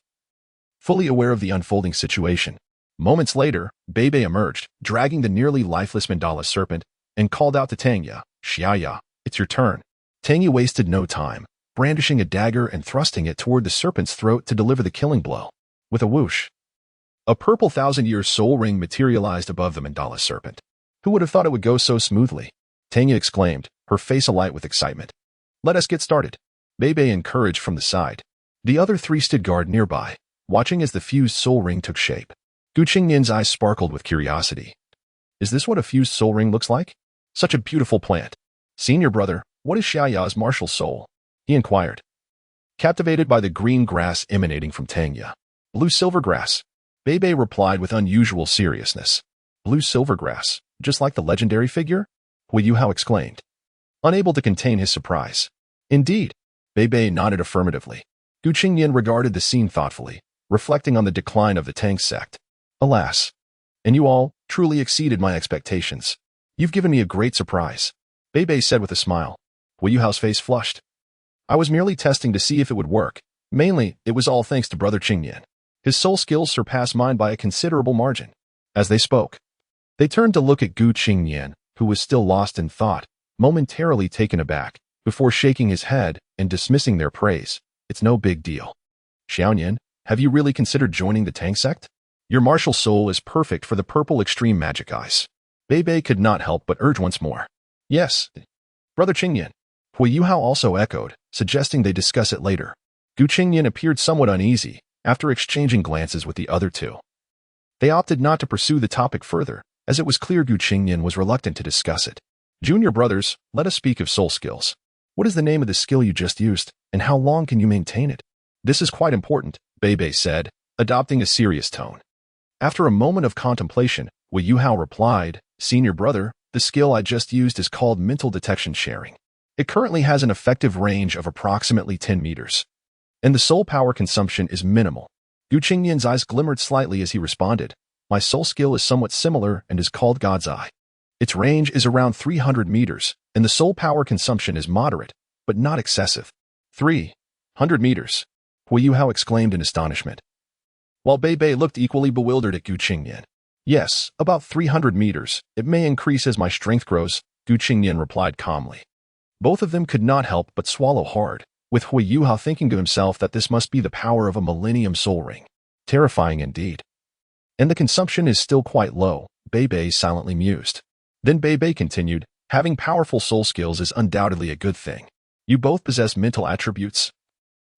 fully aware of the unfolding situation. Moments later, Bei emerged, dragging the nearly lifeless mandala serpent, and called out to Tangya, "Xiaoya, it's your turn." Tangya wasted no time, brandishing a dagger and thrusting it toward the serpent's throat to deliver the killing blow. With a whoosh, a purple thousand-year soul ring materialized above the mandala serpent. Who would have thought it would go so smoothly? Tangya exclaimed, her face alight with excitement. "Let us get started," Bei encouraged from the side. The other three stood guard nearby, watching as the fused soul ring took shape. Gu Qingnian's eyes sparkled with curiosity. "Is this what a fused soul ring looks like? Such a beautiful plant. Senior brother, what is Xiaoya's martial soul?" he inquired, captivated by the green grass emanating from Tangya. "Blue-silver grass," Bei replied with unusual seriousness. "Blue-silver grass, just like the legendary figure?" Hui Yuhao exclaimed, unable to contain his surprise. "Indeed," Bei nodded affirmatively. Gu Qingnian regarded the scene thoughtfully, reflecting on the decline of the Tang Sect. "Alas, and you all truly exceeded my expectations. You've given me a great surprise," Bei said with a smile. Hui Yuhao's face flushed. "I was merely testing to see if it would work. Mainly, it was all thanks to Brother Qingnian. His soul skills surpassed mine by a considerable margin." As they spoke, they turned to look at Gu Qingnian, who was still lost in thought, momentarily taken aback, before shaking his head and dismissing their praise. "It's no big deal. Xiaonian, have you really considered joining the Tang Sect? Your martial soul is perfect for the purple extreme magic eyes." Bei could not help but urge once more. "Yes, Brother Qingnian." Hui Yuhao also echoed, suggesting they discuss it later. Gu Qingnian appeared somewhat uneasy, after exchanging glances with the other two. They opted not to pursue the topic further, as it was clear Gu Qingnian was reluctant to discuss it. "Junior brothers, let us speak of soul skills. What is the name of the skill you just used, and how long can you maintain it?" "This is quite important," Bei said, adopting a serious tone. After a moment of contemplation, Hui Yuhao replied, "Senior brother, the skill I just used is called mental detection sharing. It currently has an effective range of approximately 10 meters. And the soul power consumption is minimal." Gu Qingnian's eyes glimmered slightly as he responded, "My soul skill is somewhat similar and is called God's Eye. Its range is around 300 meters, and the soul power consumption is moderate, but not excessive." 300 meters, Hui Yuhao exclaimed in astonishment, while Bei looked equally bewildered at Gu Qingnian. "Yes, about 300 meters. It may increase as my strength grows," Gu Qingnian replied calmly. Both of them could not help but swallow hard, with Hui Yuhao thinking to himself that this must be the power of a millennium soul ring. Terrifying indeed. "And the consumption is still quite low," Bei silently mused. Then Bei continued, "Having powerful soul skills is undoubtedly a good thing. You both possess mental attributes,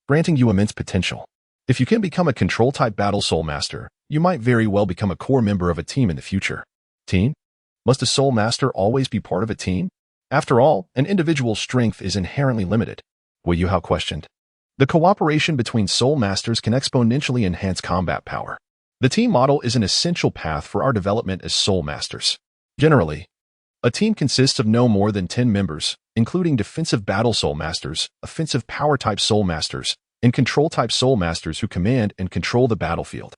granting you immense potential. If you can become a control-type battle soul master, you might very well become a core member of a team in the future." "Team? Must a soul master always be part of a team? After all, an individual's strength is inherently limited," Hui Yuhao questioned. "The cooperation between soul masters can exponentially enhance combat power. The team model is an essential path for our development as soul masters. Generally, a team consists of no more than 10 members, including defensive battle soul masters, offensive power-type soul masters, and control-type soul masters who command and control the battlefield.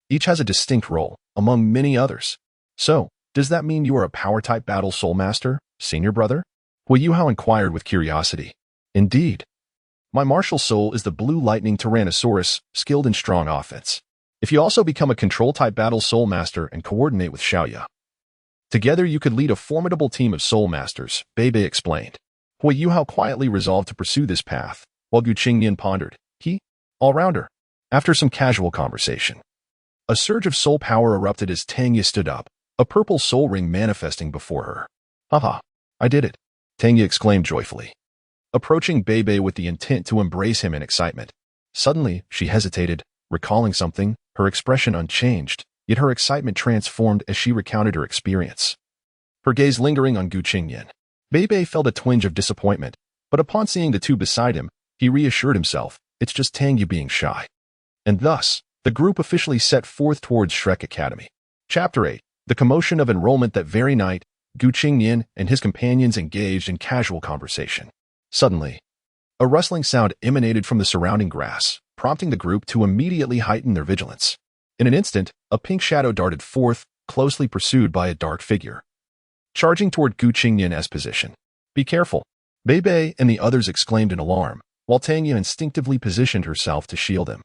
Each has a distinct role, among many others. So, does that mean you are a power-type battle soul master, senior brother?" Hui Yuhao inquired with curiosity. "Indeed. My martial soul is the blue lightning Tyrannosaurus, skilled in strong offense. If you also become a control-type battle soul master and coordinate with Xiaoya, together you could lead a formidable team of soul masters," Bei explained. Hui Yuhao quietly resolved to pursue this path, while Gu Qingnian pondered. He, all-rounder. After some casual conversation, a surge of soul power erupted as Tangya stood up, a purple soul ring manifesting before her. "Haha, I did it," Tangya exclaimed joyfully, approaching Bei with the intent to embrace him in excitement. Suddenly, she hesitated, recalling something, her expression unchanged, yet her excitement transformed as she recounted her experience. Her gaze lingering on Qingnian. Bei felt a twinge of disappointment, but upon seeing the two beside him, he reassured himself, it's just Tang Yu being shy. And thus, the group officially set forth towards Shrek Academy. Chapter 8. The commotion of enrollment. That very night, Qingnian and his companions engaged in casual conversation. Suddenly, a rustling sound emanated from the surrounding grass, prompting the group to immediately heighten their vigilance. In an instant, a pink shadow darted forth, closely pursued by a dark figure, charging toward Qingnian's position. Be careful! Bei and the others exclaimed in alarm, while Tang Yu instinctively positioned herself to shield him.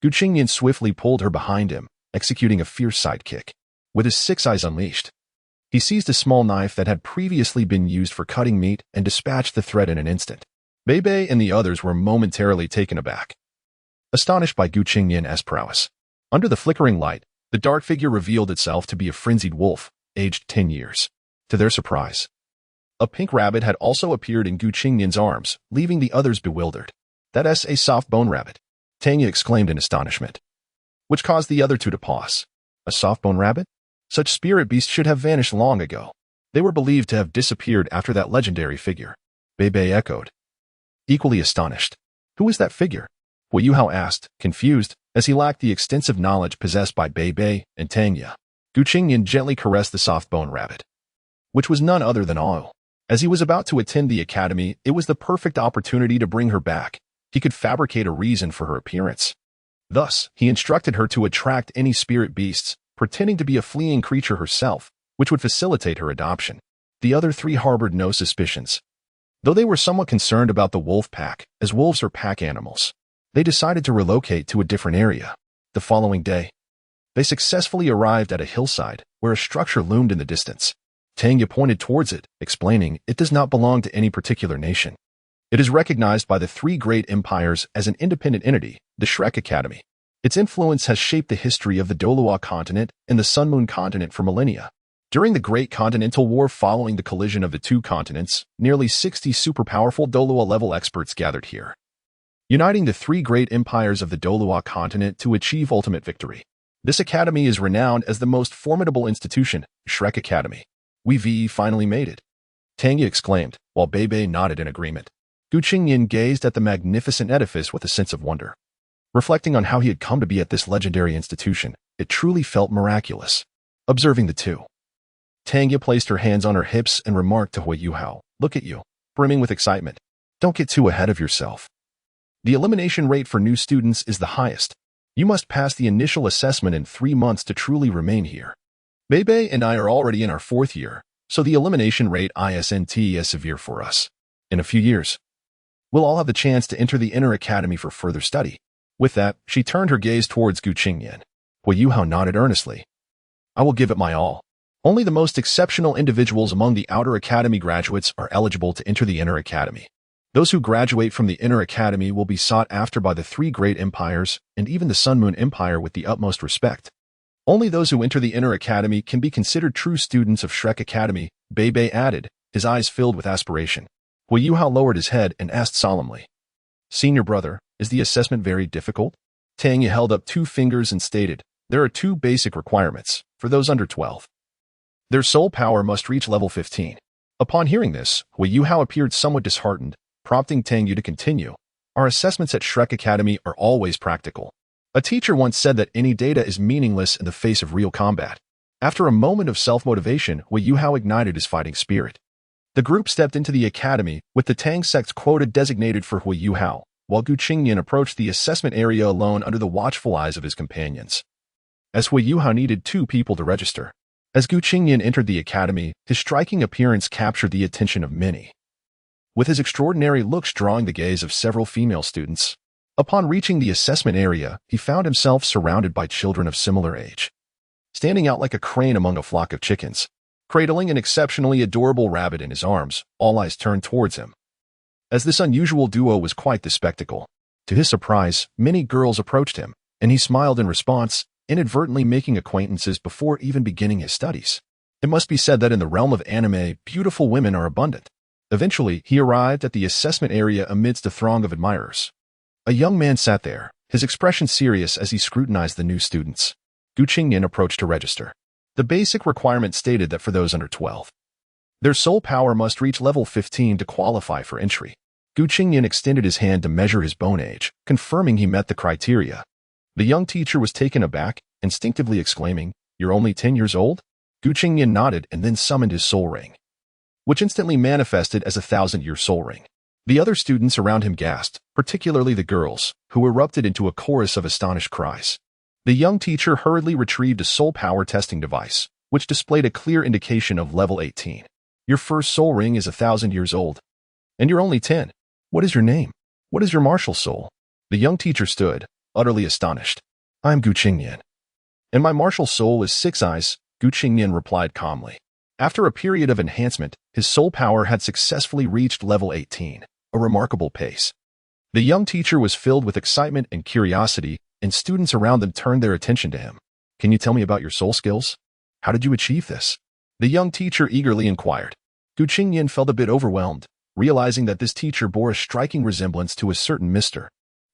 Qingnian swiftly pulled her behind him, executing a fierce sidekick. With his 6 eyes unleashed, he seized a small knife that had previously been used for cutting meat and dispatched the threat in an instant. Bei and the others were momentarily taken aback, astonished by Qingnian's prowess. Under the flickering light, the dark figure revealed itself to be a frenzied wolf, aged 10 years. To their surprise, a pink rabbit had also appeared in Qingnian's arms, leaving the others bewildered. That's a soft bone rabbit, Tang Yu exclaimed in astonishment, which caused the other two to pause. A soft bone rabbit? Such spirit beasts should have vanished long ago. They were believed to have disappeared after that legendary figure. Bei echoed, equally astonished. Who is that figure? Hu Yuhao asked, confused, as he lacked the extensive knowledge possessed by Bei and Tang Yu. Qingnian gently caressed the soft bone rabbit, which was none other than Ao. As he was about to attend the academy, it was the perfect opportunity to bring her back. He could fabricate a reason for her appearance. Thus, he instructed her to attract any spirit beasts, pretending to be a fleeing creature herself, which would facilitate her adoption. The other 3 harbored no suspicions, though they were somewhat concerned about the wolf pack, as wolves are pack animals. They decided to relocate to a different area. The following day, they successfully arrived at a hillside where a structure loomed in the distance. Tang Yu pointed towards it, explaining it does not belong to any particular nation. It is recognized by the 3 great empires as an independent entity, the Shrek Academy. Its influence has shaped the history of the Douluo continent and the Sun Moon continent for millennia. During the Great Continental War following the collision of the 2 continents, nearly 60 super-powerful Douluo-level experts gathered here, uniting the 3 great empires of the Douluo continent to achieve ultimate victory. This academy is renowned as the most formidable institution, Shrek Academy. We finally made it, Tang Yu exclaimed, while Bei nodded in agreement. Qingnian gazed at the magnificent edifice with a sense of wonder. Reflecting on how he had come to be at this legendary institution, it truly felt miraculous. Observing the two, Tang Yu placed her hands on her hips and remarked to Hu Yuhao, look at you, brimming with excitement. Don't get too ahead of yourself. The elimination rate for new students is the highest. You must pass the initial assessment in 3 months to truly remain here. Bei and I are already in our 4th year, so the elimination rate isn't as severe for us. In a few years, we'll all have the chance to enter the inner academy for further study. With that, she turned her gaze towards Qingnian. Hu Yuhao nodded earnestly. I will give it my all. Only the most exceptional individuals among the outer academy graduates are eligible to enter the inner academy. Those who graduate from the inner academy will be sought after by the 3 great empires and even the Sun Moon Empire with the utmost respect. Only those who enter the inner academy can be considered true students of Shrek Academy, Bei added, his eyes filled with aspiration. Hu Yuhao lowered his head and asked solemnly, Senior brother, is the assessment very difficult? Tang Yu held up 2 fingers and stated, there are 2 basic requirements for those under 12. Their soul power must reach level 15. Upon hearing this, Hu Yuhao appeared somewhat disheartened, prompting Tang Yu to continue. Our assessments at Shrek Academy are always practical. A teacher once said that any data is meaningless in the face of real combat. After a moment of self-motivation, Hu Yuhao ignited his fighting spirit. The group stepped into the academy with the Tang Sect's quota designated for Hu Yuhao, while Qingnian approached the assessment area alone under the watchful eyes of his companions. As Hu Yuhao needed 2 people to register. As Qingnian entered the academy, his striking appearance captured the attention of many, with his extraordinary looks drawing the gaze of several female students. Upon reaching the assessment area, he found himself surrounded by children of similar age, standing out like a crane among a flock of chickens. Cradling an exceptionally adorable rabbit in his arms, all eyes turned towards him. As this unusual duo was quite the spectacle. To his surprise, many girls approached him, and he smiled in response, inadvertently making acquaintances before even beginning his studies. It must be said that in the realm of anime, beautiful women are abundant. Eventually, he arrived at the assessment area amidst a throng of admirers. A young man sat there, his expression serious as he scrutinized the new students. Qingnian approached to register. The basic requirement stated that for those under 12, their soul power must reach level 15 to qualify for entry. Qingnian extended his hand to measure his bone age, confirming he met the criteria. The young teacher was taken aback, instinctively exclaiming, "You're only 10 years old?" Qingnian nodded and then summoned his soul ring, which instantly manifested as a 1,000-year soul ring. The other students around him gasped, particularly the girls, who erupted into a chorus of astonished cries. The young teacher hurriedly retrieved a soul power testing device, which displayed a clear indication of level 18. "Your first soul ring is 1,000 years old, and you're only 10. What is your name? What is your martial soul?" The young teacher stood, utterly astonished. "I'm Qingnian, and my martial soul is 6 eyes," Qingnian replied calmly. After a period of enhancement, his soul power had successfully reached level 18, a remarkable pace. The young teacher was filled with excitement and curiosity, and students around them turned their attention to him. "Can you tell me about your soul skills? How did you achieve this?" The young teacher eagerly inquired. Qingnian felt a bit overwhelmed, realizing that this teacher bore a striking resemblance to a certain Mr.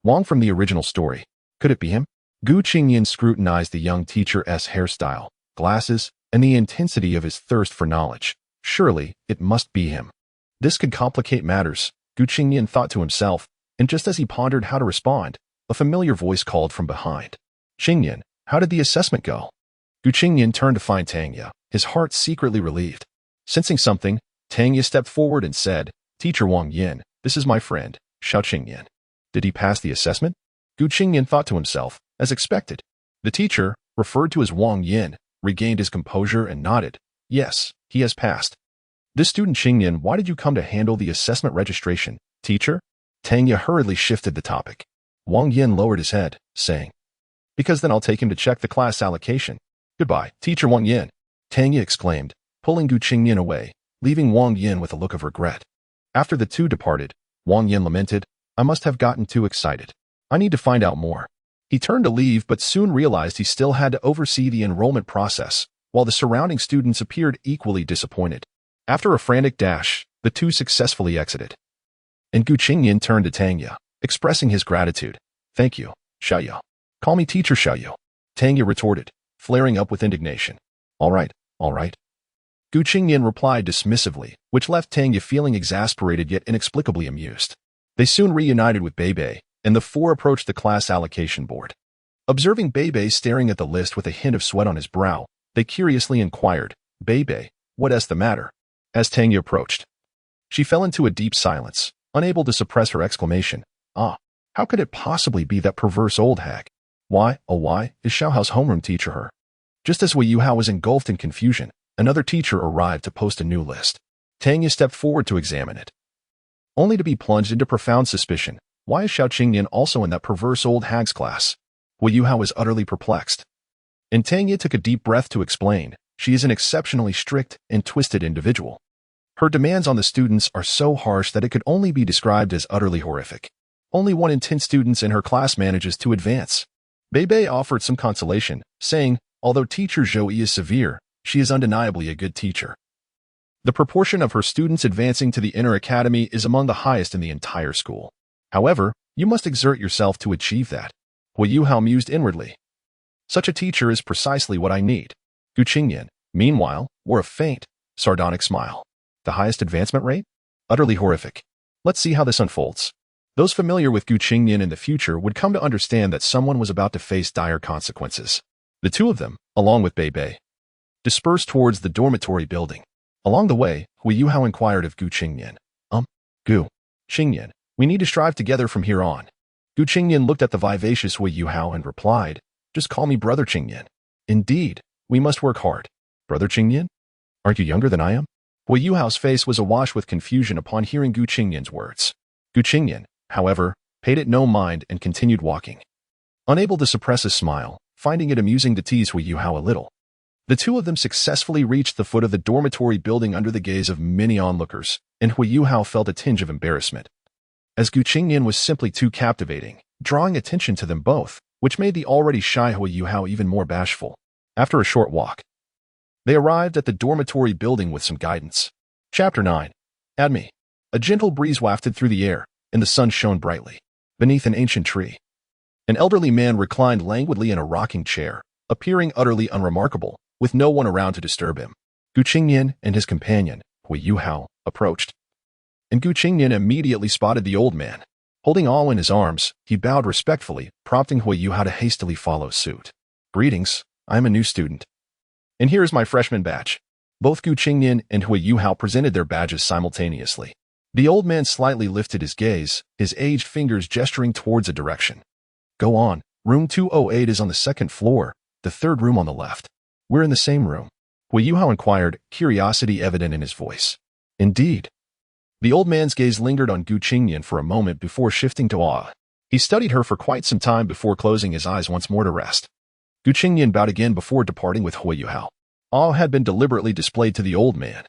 Wong from the original story. Could it be him? Qingnian scrutinized the young teacher's hairstyle, glasses, and the intensity of his thirst for knowledge. Surely, it must be him. This could complicate matters, Qingnian thought to himself, and just as he pondered how to respond, a familiar voice called from behind. "Qingnian, how did the assessment go?" Qingnian turned to find Tangya, his heart secretly relieved. Sensing something, Tangya stepped forward and said, "Teacher Wang Yin, this is my friend, Xiao Qingnian. Did he pass the assessment?" Qingnian thought to himself, as expected. The teacher, referred to as Wang Yin, regained his composure and nodded. "Yes, he has passed." "This student Qingnian, why did you come to handle the assessment registration, teacher?" Tangya hurriedly shifted the topic. Wang Yin lowered his head, saying, "Because then I'll take him to check the class allocation." "Goodbye, teacher Wang Yin," Tangya exclaimed, pulling Qingnian away, leaving Wang Yin with a look of regret. After the two departed, Wang Yin lamented, "I must have gotten too excited. I need to find out more." He turned to leave but soon realized he still had to oversee the enrollment process, while the surrounding students appeared equally disappointed. After a frantic dash, the two successfully exited. And Qingnian turned to Tangya, expressing his gratitude. "Thank you, Xiaoyu. Call me Teacher Xiaoyu," Tangya retorted, flaring up with indignation. All right. Qingnian replied dismissively, which left Tangya feeling exasperated yet inexplicably amused. They soon reunited with Beibei, and the four approached the class allocation board. Observing Beibei staring at the list with a hint of sweat on his brow, they curiously inquired, "Beibei, what's the matter?" As Tangya approached, she fell into a deep silence, unable to suppress her exclamation. "Ah, how could it possibly be that perverse old hag? Why, oh why, is Xiaohao's homeroom teacher her?" Just as Wei Yuhao was engulfed in confusion, another teacher arrived to post a new list. Tangya stepped forward to examine it, only to be plunged into profound suspicion. Why is Xiao Qingnian also in that perverse old hag's class? Wei Yuhao was utterly perplexed. And Tangya took a deep breath to explain, she is an exceptionally strict and twisted individual. Her demands on the students are so harsh that it could only be described as utterly horrific. Only 1 in 10 students in her class manages to advance. Beibei offered some consolation, saying, although teacher Zhou Yi is severe, she is undeniably a good teacher. The proportion of her students advancing to the inner academy is among the highest in the entire school. However, you must exert yourself to achieve that. Wei Yuhao mused inwardly. Such a teacher is precisely what I need. Qingnian, meanwhile, wore a faint, sardonic smile. The highest advancement rate? Utterly horrific. Let's see how this unfolds. Those familiar with Qingnian in the future would come to understand that someone was about to face dire consequences. The two of them, along with Beibei, dispersed towards the dormitory building. Along the way, Wei Yuhao inquired of Qingnian. Qingnian, we need to strive together from here on. Qingnian looked at the vivacious Wei Yuhao and replied, "Just call me Brother Qingnian." "Indeed, we must work hard." "Brother Qingnian? Aren't you younger than I am?" Wei Yuhao's face was awash with confusion upon hearing Qingnian's words. Qingnian, however, paid it no mind and continued walking. Unable to suppress a smile, finding it amusing to tease Wei Yuhao a little, the two of them successfully reached the foot of the dormitory building under the gaze of many onlookers, and Wei Yuhao felt a tinge of embarrassment, as Qingnian was simply too captivating, drawing attention to them both, which made the already shy Wei Yuhao even more bashful. After a short walk, they arrived at the dormitory building with some guidance. Chapter 9. Admi. A gentle breeze wafted through the air, and the sun shone brightly beneath an ancient tree. An elderly man reclined languidly in a rocking chair, appearing utterly unremarkable, with no one around to disturb him. Qingnian and his companion, Hui Yuhao, approached, and Qingnian immediately spotted the old man. Holding Ao in his arms, he bowed respectfully, prompting Hui Yuhao to hastily follow suit. Greetings, I am a new student. And here is my freshman badge. Both Qingnian and Hui Yuhao presented their badges simultaneously. The old man slightly lifted his gaze, his aged fingers gesturing towards a direction. Go on, room 208 is on the second floor, the third room on the left. We're in the same room. Hui Yuhao inquired, curiosity evident in his voice. Indeed. The old man's gaze lingered on Qingnian for a moment before shifting to awe. He studied her for quite some time before closing his eyes once more to rest. Qingnian bowed again before departing with Hui Yuhao. Awe had been deliberately displayed to the old man.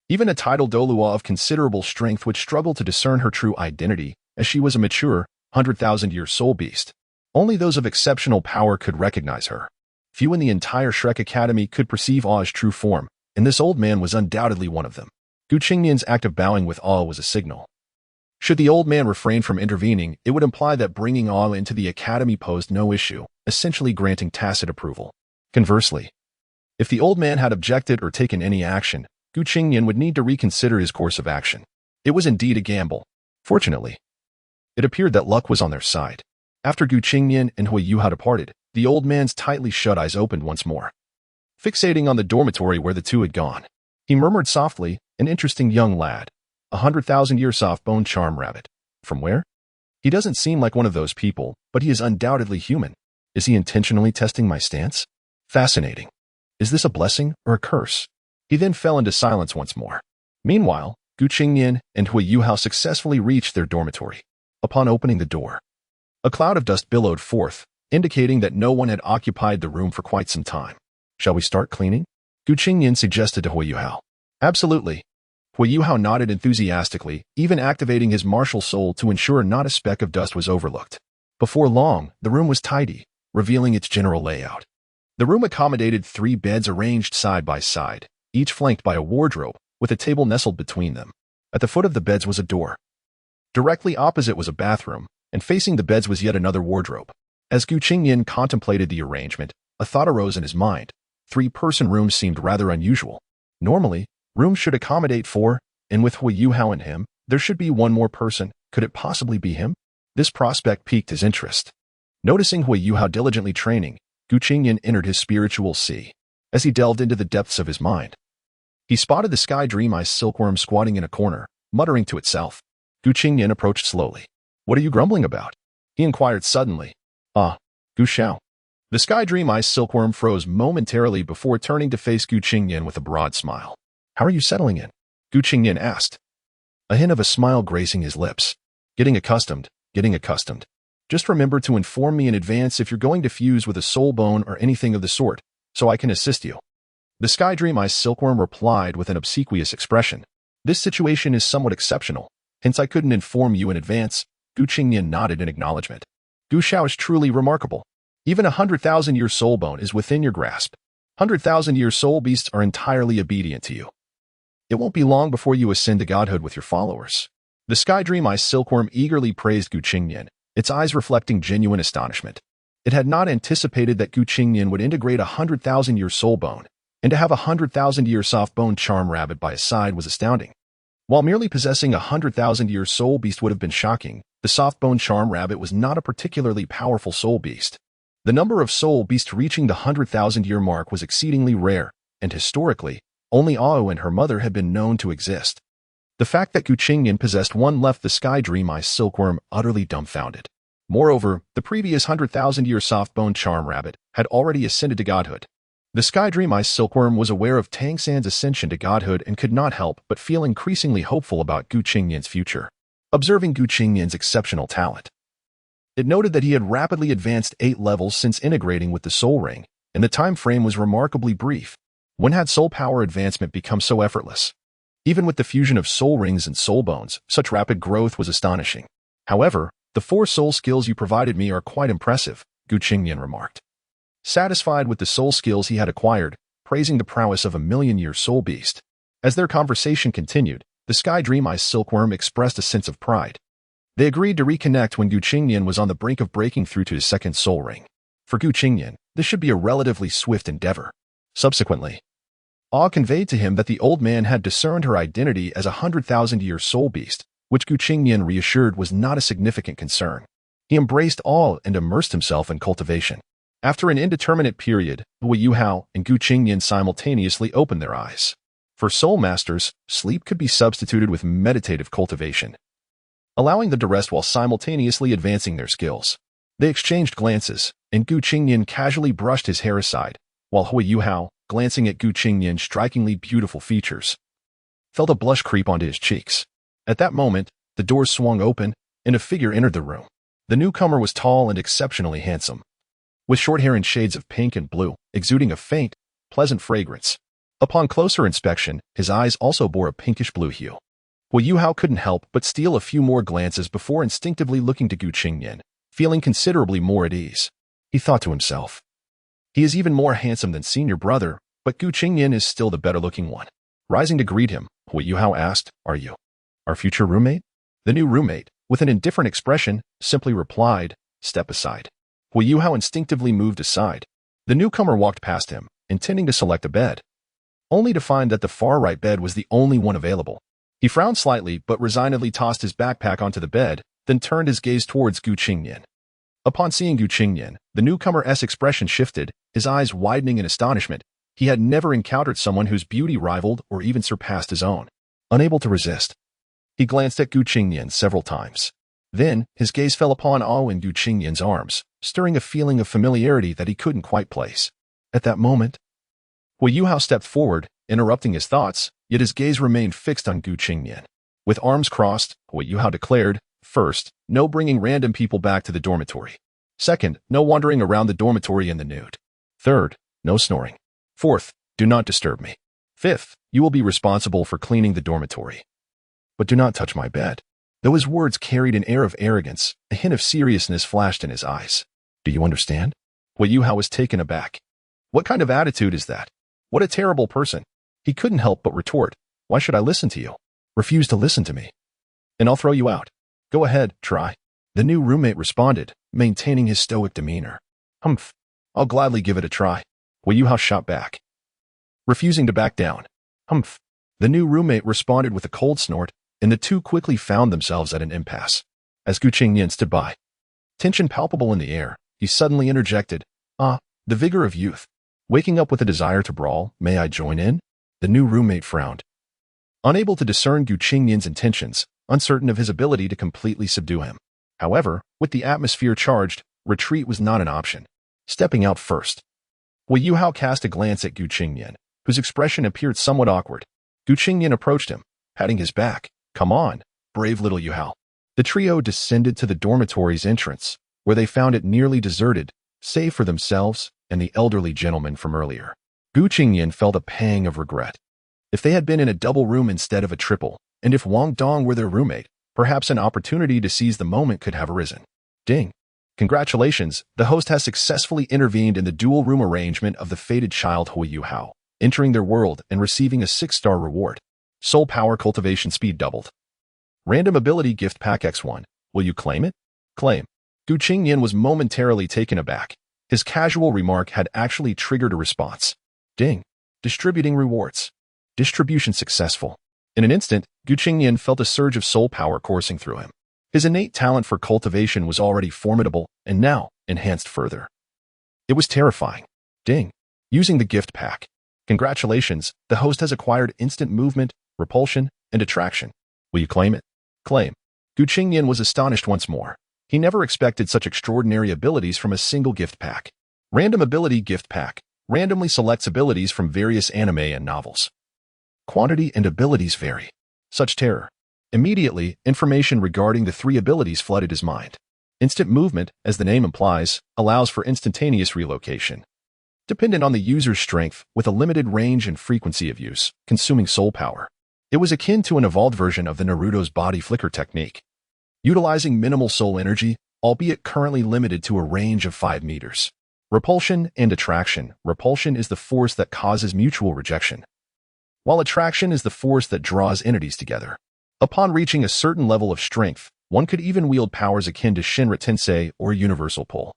Even a titled Douluo of considerable strength would struggle to discern her true identity, as she was a mature, 100,000-year soul beast. Only those of exceptional power could recognize her. Few in the entire Shrek Academy could perceive Awe's true form, and this old man was undoubtedly one of them. Qingnian's act of bowing with awe was a signal. Should the old man refrain from intervening, it would imply that bringing Awe into the academy posed no issue, essentially granting tacit approval. Conversely, if the old man had objected or taken any action, Qingnian would need to reconsider his course of action. It was indeed a gamble. Fortunately, it appeared that luck was on their side. After Qingnian and Hui Yuhao departed, the old man's tightly shut eyes opened once more. Fixating on the dormitory where the two had gone, he murmured softly, an interesting young lad. 100,000-year soft-boned charm rabbit. From where? He doesn't seem like one of those people, but he is undoubtedly human. Is he intentionally testing my stance? Fascinating. Is this a blessing or a curse? He then fell into silence once more. Meanwhile, Qingnian and Hui Yuhao successfully reached their dormitory. Upon opening the door, a cloud of dust billowed forth, indicating that no one had occupied the room for quite some time. Shall we start cleaning? Qingnian suggested to Hui Yuhao. Absolutely. Hui Yuhao nodded enthusiastically, even activating his martial soul to ensure not a speck of dust was overlooked. Before long, the room was tidy, revealing its general layout. The room accommodated 3 beds arranged side by side, each flanked by a wardrobe, with a table nestled between them. At the foot of the beds was a door. Directly opposite was a bathroom, and facing the beds was yet another wardrobe. As Qingnian contemplated the arrangement, a thought arose in his mind. 3-person rooms seemed rather unusual. Normally, rooms should accommodate 4, and with Hui Yuhao and him, there should be 1 more person. Could it possibly be him? This prospect piqued his interest. Noticing Hui Yuhao diligently training, Qingnian entered his spiritual sea. As he delved into the depths of his mind, he spotted the sky dream ice silkworm squatting in a corner, muttering to itself. Qingnian approached slowly. What are you grumbling about? He inquired suddenly. Gu Xiao. The sky dream ice silkworm froze momentarily before turning to face Qingnian with a broad smile. How are you settling in? Qingnian asked. A hint of a smile gracing his lips. Getting accustomed. Just remember to inform me in advance if you're going to fuse with a soul bone or anything of the sort, so I can assist you. The sky dream ice silkworm replied with an obsequious expression. This situation is somewhat exceptional, hence I couldn't inform you in advance. Qingnian nodded in acknowledgement. Gu Xiao is truly remarkable. Even 100,000-year soul bone is within your grasp. 100,000-year soul beasts are entirely obedient to you. It won't be long before you ascend to godhood with your followers. The sky dream ice silkworm eagerly praised Qingnian, its eyes reflecting genuine astonishment. It had not anticipated that Qingnian would integrate a 100,000-year soul bone, and to have a 100,000-year soft-boned charm rabbit by his side was astounding. While merely possessing a 100,000-year soul beast would have been shocking, the soft-boned charm rabbit was not a particularly powerful soul beast. The number of soul beasts reaching the 100,000-year mark was exceedingly rare, and historically, only Ao and her mother had been known to exist. The fact that Qingnian possessed one left the sky dream ice silkworm utterly dumbfounded. Moreover, the previous 100,000-year soft-boned charm rabbit had already ascended to godhood. The sky dream ice silkworm was aware of Tang Sect's ascension to godhood and could not help but feel increasingly hopeful about Qingnian's future. Observing Qingnian's exceptional talent, it noted that he had rapidly advanced 8 levels since integrating with the soul ring, and the time frame was remarkably brief. When had soul power advancement become so effortless? Even with the fusion of soul rings and soul bones, such rapid growth was astonishing. However, the 4 soul skills you provided me are quite impressive, Qingnian remarked. Satisfied with the soul skills he had acquired, praising the prowess of a million-year soul beast. As their conversation continued, the sky dream ice silkworm expressed a sense of pride. They agreed to reconnect when Qingnian was on the brink of breaking through to his second soul ring. For Qingnian, this should be a relatively swift endeavor. Subsequently, awe conveyed to him that the old man had discerned her identity as a 100,000-year soul beast, which Qingnian reassured was not a significant concern. He embraced awe and immersed himself in cultivation. After an indeterminate period, Wu Yuhao and Qingnian simultaneously opened their eyes. For soul masters, sleep could be substituted with meditative cultivation, allowing them to rest while simultaneously advancing their skills. They exchanged glances, and Qingnian casually brushed his hair aside, while Wu Yuhao, glancing at Qingnian's strikingly beautiful features, felt a blush creep onto his cheeks. At that moment, the doors swung open, and a figure entered the room. The newcomer was tall and exceptionally handsome, with short hair in shades of pink and blue, exuding a faint, pleasant fragrance. Upon closer inspection, his eyes also bore a pinkish-blue hue. Wu Yuhao couldn't help but steal a few more glances before instinctively looking to Qingnian, feeling considerably more at ease. He thought to himself, he is even more handsome than senior brother, but Qingnian is still the better-looking one. Rising to greet him, Wu Yuhao asked, "Are you our future roommate?" The new roommate, with an indifferent expression, simply replied, "Step aside." Wu Yuhao instinctively moved aside. The newcomer walked past him, intending to select a bed, only to find that the far-right bed was the only one available. He frowned slightly but resignedly tossed his backpack onto the bed, then turned his gaze towards Qingnian. Upon seeing Qingnian, the newcomer's expression shifted, his eyes widening in astonishment. He had never encountered someone whose beauty rivaled or even surpassed his own. Unable to resist, he glanced at Qingnian several times. Then, his gaze fell upon awe in Qingnian's arms, stirring a feeling of familiarity that he couldn't quite place. At that moment, Wu Yuhao stepped forward, interrupting his thoughts, yet his gaze remained fixed on Qingnian. With arms crossed, Wu Yuhao declared, "First, no bringing random people back to the dormitory. Second, no wandering around the dormitory in the nude. Third, no snoring. Fourth, do not disturb me. Fifth, you will be responsible for cleaning the dormitory. But do not touch my bed." Though his words carried an air of arrogance, a hint of seriousness flashed in his eyes. "Do you understand?" Wu Yuhao was taken aback. What kind of attitude is that? What a terrible person. He couldn't help but retort, "Why should I listen to you? Refuse to listen to me, and I'll throw you out. Go ahead, try." The new roommate responded, maintaining his stoic demeanor. "Humph, I'll gladly give it a try." Wu Yuhao shot back, refusing to back down. "Humph." The new roommate responded with a cold snort, and the two quickly found themselves at an impasse. As Qingnian stood by, tension palpable in the air, he suddenly interjected, "Ah, the vigor of youth. Waking up with a desire to brawl, may I join in?" The new roommate frowned, unable to discern Qingnian's intentions, uncertain of his ability to completely subdue him. However, with the atmosphere charged, retreat was not an option. Stepping out first, Wu Yuhao cast a glance at Qingnian, whose expression appeared somewhat awkward. Qingnian approached him, patting his back. "Come on, brave little Yuhao." The trio descended to the dormitory's entrance, where they found it nearly deserted, save for themselves and the elderly gentleman from earlier. Qingnian felt a pang of regret. If they had been in a double room instead of a triple, and if Wong Dong were their roommate, perhaps an opportunity to seize the moment could have arisen. Ding! Congratulations, the host has successfully intervened in the dual room arrangement of the fated child Wu Yuhao, entering their world and receiving a 6-star reward. Soul power cultivation speed doubled. Random ability gift pack X1. Will you claim it? Claim. Qingnian was momentarily taken aback. His casual remark had actually triggered a response. Ding. Distributing rewards. Distribution successful. In an instant, Qingnian felt a surge of soul power coursing through him. His innate talent for cultivation was already formidable, and now enhanced further. It was terrifying. Ding. Using the gift pack. Congratulations, the host has acquired instant movement, repulsion, and attraction. Will you claim it? Claim. Qingnian was astonished once more. He never expected such extraordinary abilities from a single gift pack. Random ability gift pack randomly selects abilities from various anime and novels. Quantity and abilities vary. Such terror. Immediately, information regarding the 3 abilities flooded his mind. Instant movement, as the name implies, allows for instantaneous relocation, dependent on the user's strength with a limited range and frequency of use, consuming soul power. It was akin to an evolved version of the Naruto's body flicker technique, utilizing minimal soul energy, albeit currently limited to a range of 5 meters. Repulsion and attraction. Repulsion is the force that causes mutual rejection, while attraction is the force that draws entities together. Upon reaching a certain level of strength, One could even wield powers akin to Shinra Tensei or Universal Pull,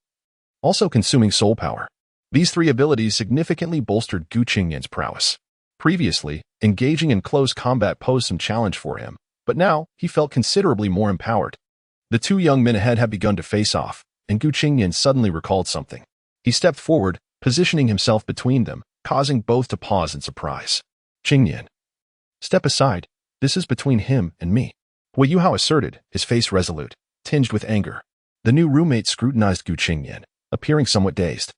also consuming soul power. These three abilities significantly bolstered Gu Qingnian's prowess. Previously, engaging in close combat posed some challenge for him, but now he felt considerably more empowered. The two young men ahead had begun to face off, and Gu Qingnian suddenly recalled something. He stepped forward, positioning himself between them, causing both to pause in surprise. Qingnian, step aside. This is between him and me, Hui Yuhao asserted, his face resolute, tinged with anger. The new roommate scrutinized Gu Qingnian, appearing somewhat dazed.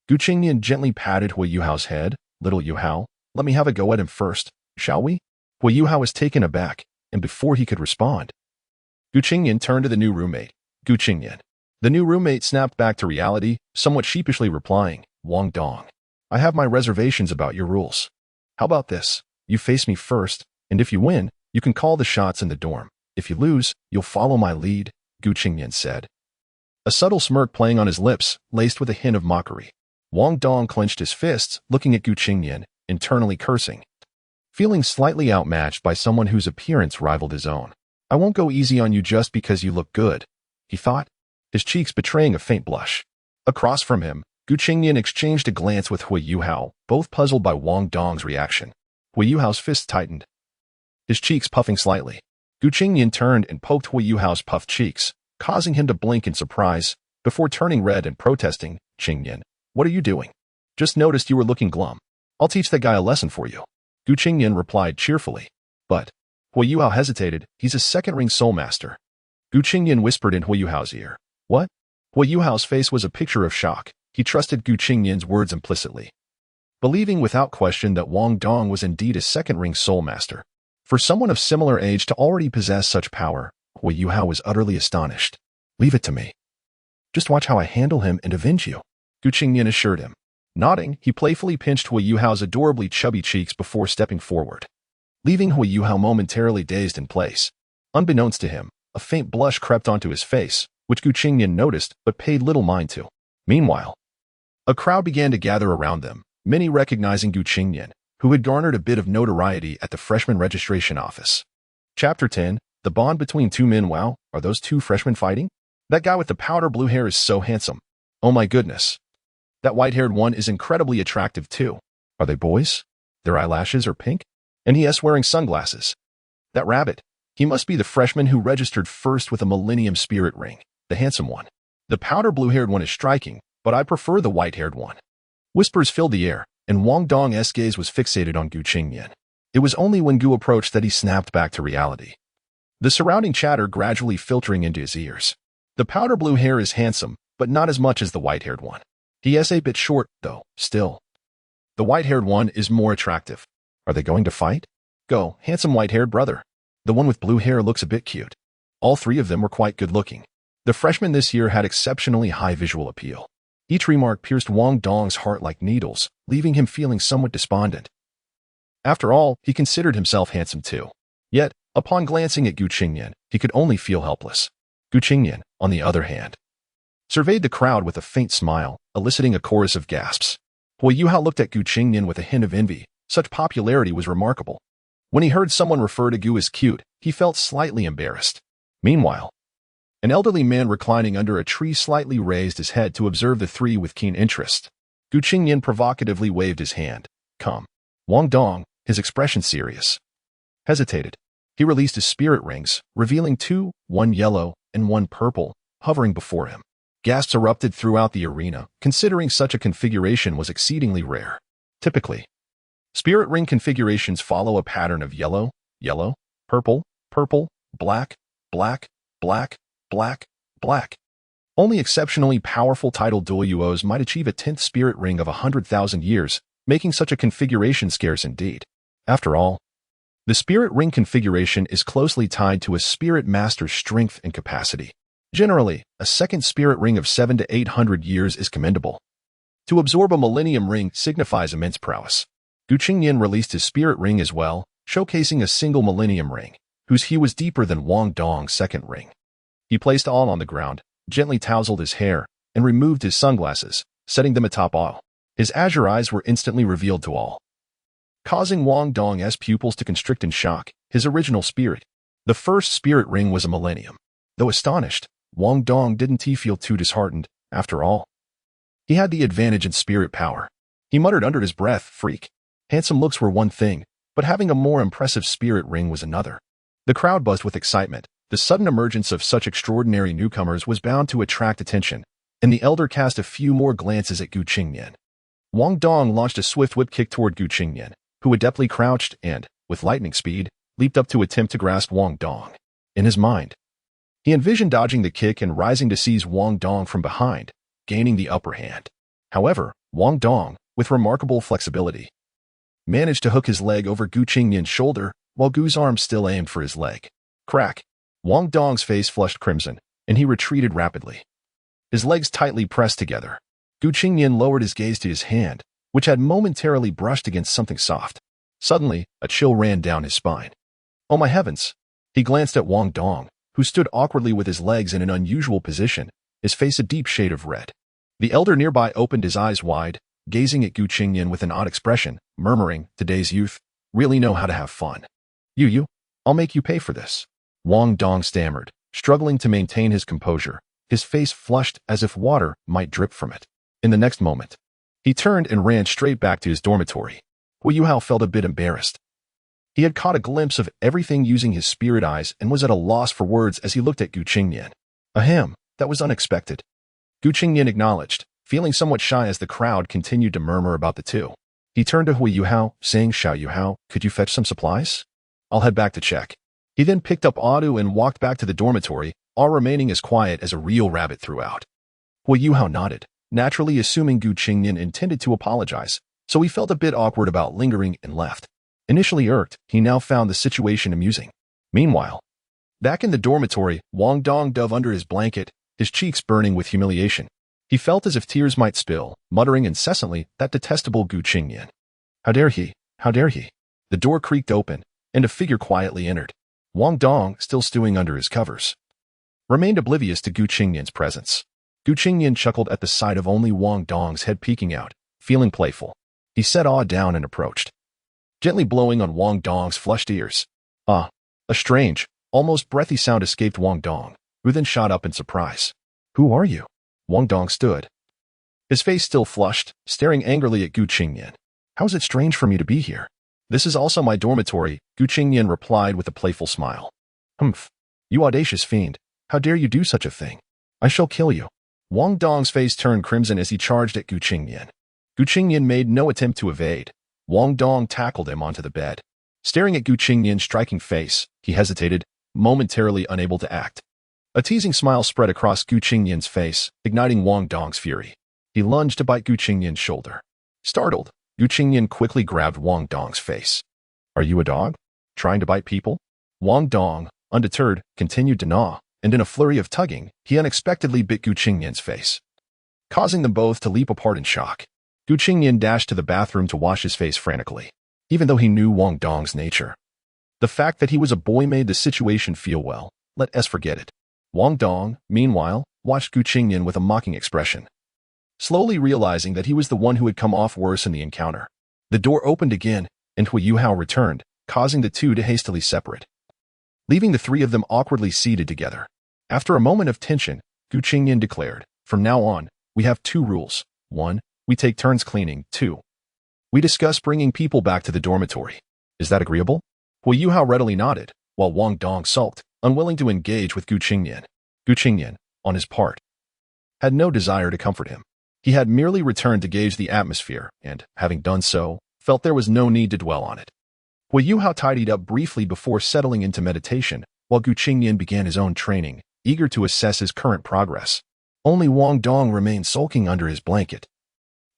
Gu Qingnian gently patted Hui Yuhao's head. Little Yuhao, let me have a go at him first, shall we? Hui Yuhao was taken aback, and before he could respond, Gu Qingnian turned to the new roommate. Gu Qingnian. The new roommate snapped back to reality, somewhat sheepishly replying, Wong Dong, I have my reservations about your rules. How about this? You face me first, and if you win, you can call the shots in the dorm. If you lose, you'll follow my lead, Gu Qingnian said. A subtle smirk playing on his lips, laced with a hint of mockery. Wong Dong clenched his fists, looking at Gu Qingnian, internally cursing. Feeling slightly outmatched by someone whose appearance rivaled his own. I won't go easy on you just because you look good, he thought, his cheeks betraying a faint blush. Across from him, Gu Qingnian exchanged a glance with Hui Yuhao, both puzzled by Wong Dong's reaction. Hui Yuhao's fists tightened, his cheeks puffing slightly. Gu Qingnian turned and poked Hui Yuhao's puffed cheeks, causing him to blink in surprise, before turning red and protesting, Qingnian, what are you doing? Just noticed you were looking glum. I'll teach that guy a lesson for you. Gu Qingnian replied cheerfully. But Hui Yuhao hesitated. He's a second-ring soul master. Gu Qingnian whispered in Hui Yuhao's ear. What? Hui Yuhao's face was a picture of shock. He trusted Gu Qingnian's words implicitly, believing without question that Wong Dong was indeed a second-ring soul master. For someone of similar age to already possess such power, Hui Yuhao was utterly astonished. Leave it to me. Just watch how I handle him and avenge you, Gu Qingnian assured him. Nodding, he playfully pinched Hui Yuhao's adorably chubby cheeks before stepping forward, leaving Hui Yuhao momentarily dazed in place. Unbeknownst to him, a faint blush crept onto his face, which Gu Qingnian noticed but paid little mind to. Meanwhile, a crowd began to gather around them, many recognizing Gu Qingnian, who had garnered a bit of notoriety at the freshman registration office. Chapter 10, The Bond Between Two Men. Wow, are those two freshmen fighting? That guy with the powder blue hair is so handsome. Oh my goodness. That white-haired one is incredibly attractive too. Are they boys? Their eyelashes are pink? And he is wearing sunglasses. That rabbit. He must be the freshman who registered first with a Millennium Spirit Ring, the handsome one. The powder blue-haired one is striking, but I prefer the white-haired one. Whispers filled the air, and Wong Dong's gaze was fixated on Gu Qingnian. It was only when Gu approached that he snapped back to reality, the surrounding chatter gradually filtering into his ears. The powder blue hair is handsome, but not as much as the white-haired one. He is a bit short, though, still. The white-haired one is more attractive. Are they going to fight? Go, handsome white-haired brother. The one with blue hair looks a bit cute. All three of them were quite good-looking. The freshmen this year had exceptionally high visual appeal. Each remark pierced Wong Dong's heart like needles, leaving him feeling somewhat despondent. After all, he considered himself handsome too. Yet, upon glancing at Gu Qingnian, he could only feel helpless. Gu Qingnian, on the other hand, surveyed the crowd with a faint smile, eliciting a chorus of gasps. Hui Yuhao looked at Gu Qingnian with a hint of envy. Such popularity was remarkable. When he heard someone refer to Gu as cute, he felt slightly embarrassed. Meanwhile, an elderly man reclining under a tree slightly raised his head to observe the three with keen interest. Gu Qingnian provocatively waved his hand. Come. Wong Dong, his expression serious, hesitated. He released his spirit rings, revealing two, one yellow and one purple, hovering before him. Gasps erupted throughout the arena, considering such a configuration was exceedingly rare. Typically, spirit ring configurations follow a pattern of yellow, yellow, purple, purple, black, black, black, black, black. Only exceptionally powerful titled Douluos might achieve a 10th spirit ring of 100,000 years, making such a configuration scarce indeed. After all, the spirit ring configuration is closely tied to a spirit master's strength and capacity. Generally, a second spirit ring of 700 to 800 years is commendable. To absorb a millennium ring signifies immense prowess. Gu Qingnian released his spirit ring as well, showcasing a single millennium ring, whose hue was deeper than Wong Dong's second ring. He placed all on the ground, gently tousled his hair, and removed his sunglasses, setting them atop all. His azure eyes were instantly revealed to all, causing Wong Dong's pupils to constrict in shock. His original spirit. The first spirit ring was a millennium. Though astonished, Wong Dong didn't feel too disheartened, after all. He had the advantage in spirit power. He muttered under his breath, freak. Handsome looks were one thing, but having a more impressive spirit ring was another. The crowd buzzed with excitement. The sudden emergence of such extraordinary newcomers was bound to attract attention, and the elder cast a few more glances at Qingnian. Wong Dong launched a swift whip kick toward Qingnian, who adeptly crouched and, with lightning speed, leaped up to attempt to grasp Wong Dong. In his mind, he envisioned dodging the kick and rising to seize Wong Dong from behind, gaining the upper hand. However, Wong Dong, with remarkable flexibility, managed to hook his leg over Qingnian's shoulder while Gu's arm still aimed for his leg. Crack! Wong Dong's face flushed crimson, and he retreated rapidly. His legs tightly pressed together. Qingnian lowered his gaze to his hand, which had momentarily brushed against something soft. Suddenly, a chill ran down his spine. Oh my heavens! He glanced at Wong Dong, who stood awkwardly with his legs in an unusual position, his face a deep shade of red. The elder nearby opened his eyes wide, gazing at Qingnian with an odd expression, murmuring, today's youth really know how to have fun. You, I'll make you pay for this. Wong Dong stammered, struggling to maintain his composure, his face flushed as if water might drip from it. In the next moment, he turned and ran straight back to his dormitory. Hu Yuhao felt a bit embarrassed. He had caught a glimpse of everything using his spirit eyes and was at a loss for words as he looked at Qingnian. Ahem, that was unexpected. Qingnian acknowledged, feeling somewhat shy as the crowd continued to murmur about the two. He turned to Hu Yuhao, saying, Xiao Yuhao, could you fetch some supplies? I'll head back to check. He then picked up Adu and walked back to the dormitory, all remaining as quiet as a real rabbit throughout. Hu Yuhao nodded, naturally assuming Qingnian intended to apologize, so he felt a bit awkward about lingering and left. Initially irked, he now found the situation amusing. Meanwhile, back in the dormitory, Wong Dong dove under his blanket, his cheeks burning with humiliation. He felt as if tears might spill, muttering incessantly that detestable Qingnian. How dare he? How dare he? The door creaked open, and a figure quietly entered. Wong Dong, still stewing under his covers, remained oblivious to Qingnian's presence. Qingnian chuckled at the sight of only Wong Dong's head peeking out, feeling playful. He set Aw down and approached, gently blowing on Wong Dong's flushed ears. A strange, almost breathy sound escaped Wong Dong, who then shot up in surprise. Who are you? Wong Dong stood, his face still flushed, staring angrily at Qingnian. How is it strange for me to be here? This is also my dormitory, Qingnian replied with a playful smile. Humph. You audacious fiend. How dare you do such a thing? I shall kill you. Wong Dong's face turned crimson as he charged at Qingnian. Qingnian made no attempt to evade. Wong Dong tackled him onto the bed. Staring at Qingnian's striking face, he hesitated, momentarily unable to act. A teasing smile spread across Qingnian's face, igniting Wong Dong's fury. He lunged to bite Qingnian's shoulder. Startled, Qingnian quickly grabbed Wong Dong's face. Are you a dog? Trying to bite people? Wong Dong, undeterred, continued to gnaw, and in a flurry of tugging, he unexpectedly bit Qingnian's face, causing them both to leap apart in shock. Qingnian dashed to the bathroom to wash his face frantically, even though he knew Wong Dong's nature. The fact that he was a boy made the situation feel well. Let us forget it. Wong Dong, meanwhile, watched Qingnian with a mocking expression, slowly realizing that he was the one who had come off worse in the encounter. The door opened again, and Hu Yuhao returned, causing the two to hastily separate, leaving the three of them awkwardly seated together. After a moment of tension, Qingnian declared, from now on, we have two rules. 1. We take turns cleaning. 2. We discuss bringing people back to the dormitory. Is that agreeable? Hu Yuhao readily nodded, while Wong Dong sulked, unwilling to engage with Qingnian. Qingnian, on his part, had no desire to comfort him. He had merely returned to gauge the atmosphere and, having done so, felt there was no need to dwell on it. Hu Yuhao tidied up briefly before settling into meditation, while Qingnian began his own training, eager to assess his current progress. Only Wong Dong remained sulking under his blanket.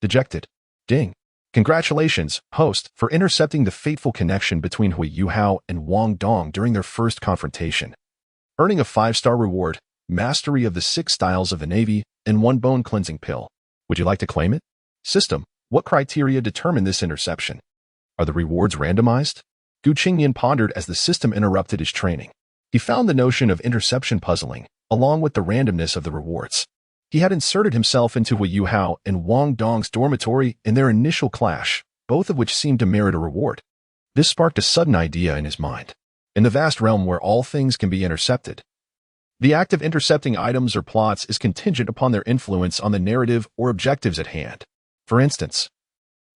Dejected. Ding. Congratulations, host, for intercepting the fateful connection between Hu Yuhao and Wong Dong during their first confrontation. Earning a 5-star reward, mastery of the 6 styles of the Navy, and 1 bone cleansing pill. Would you like to claim it? System, what criteria determine this interception? Are the rewards randomized? Qingnian pondered as the system interrupted his training. He found the notion of interception puzzling, along with the randomness of the rewards. He had inserted himself into Hu Yuhao and Wong Dong's dormitory in their initial clash, both of which seemed to merit a reward. This sparked a sudden idea in his mind. In the vast realm where all things can be intercepted, The act of intercepting items or plots is contingent upon their influence on the narrative or objectives at hand. For instance,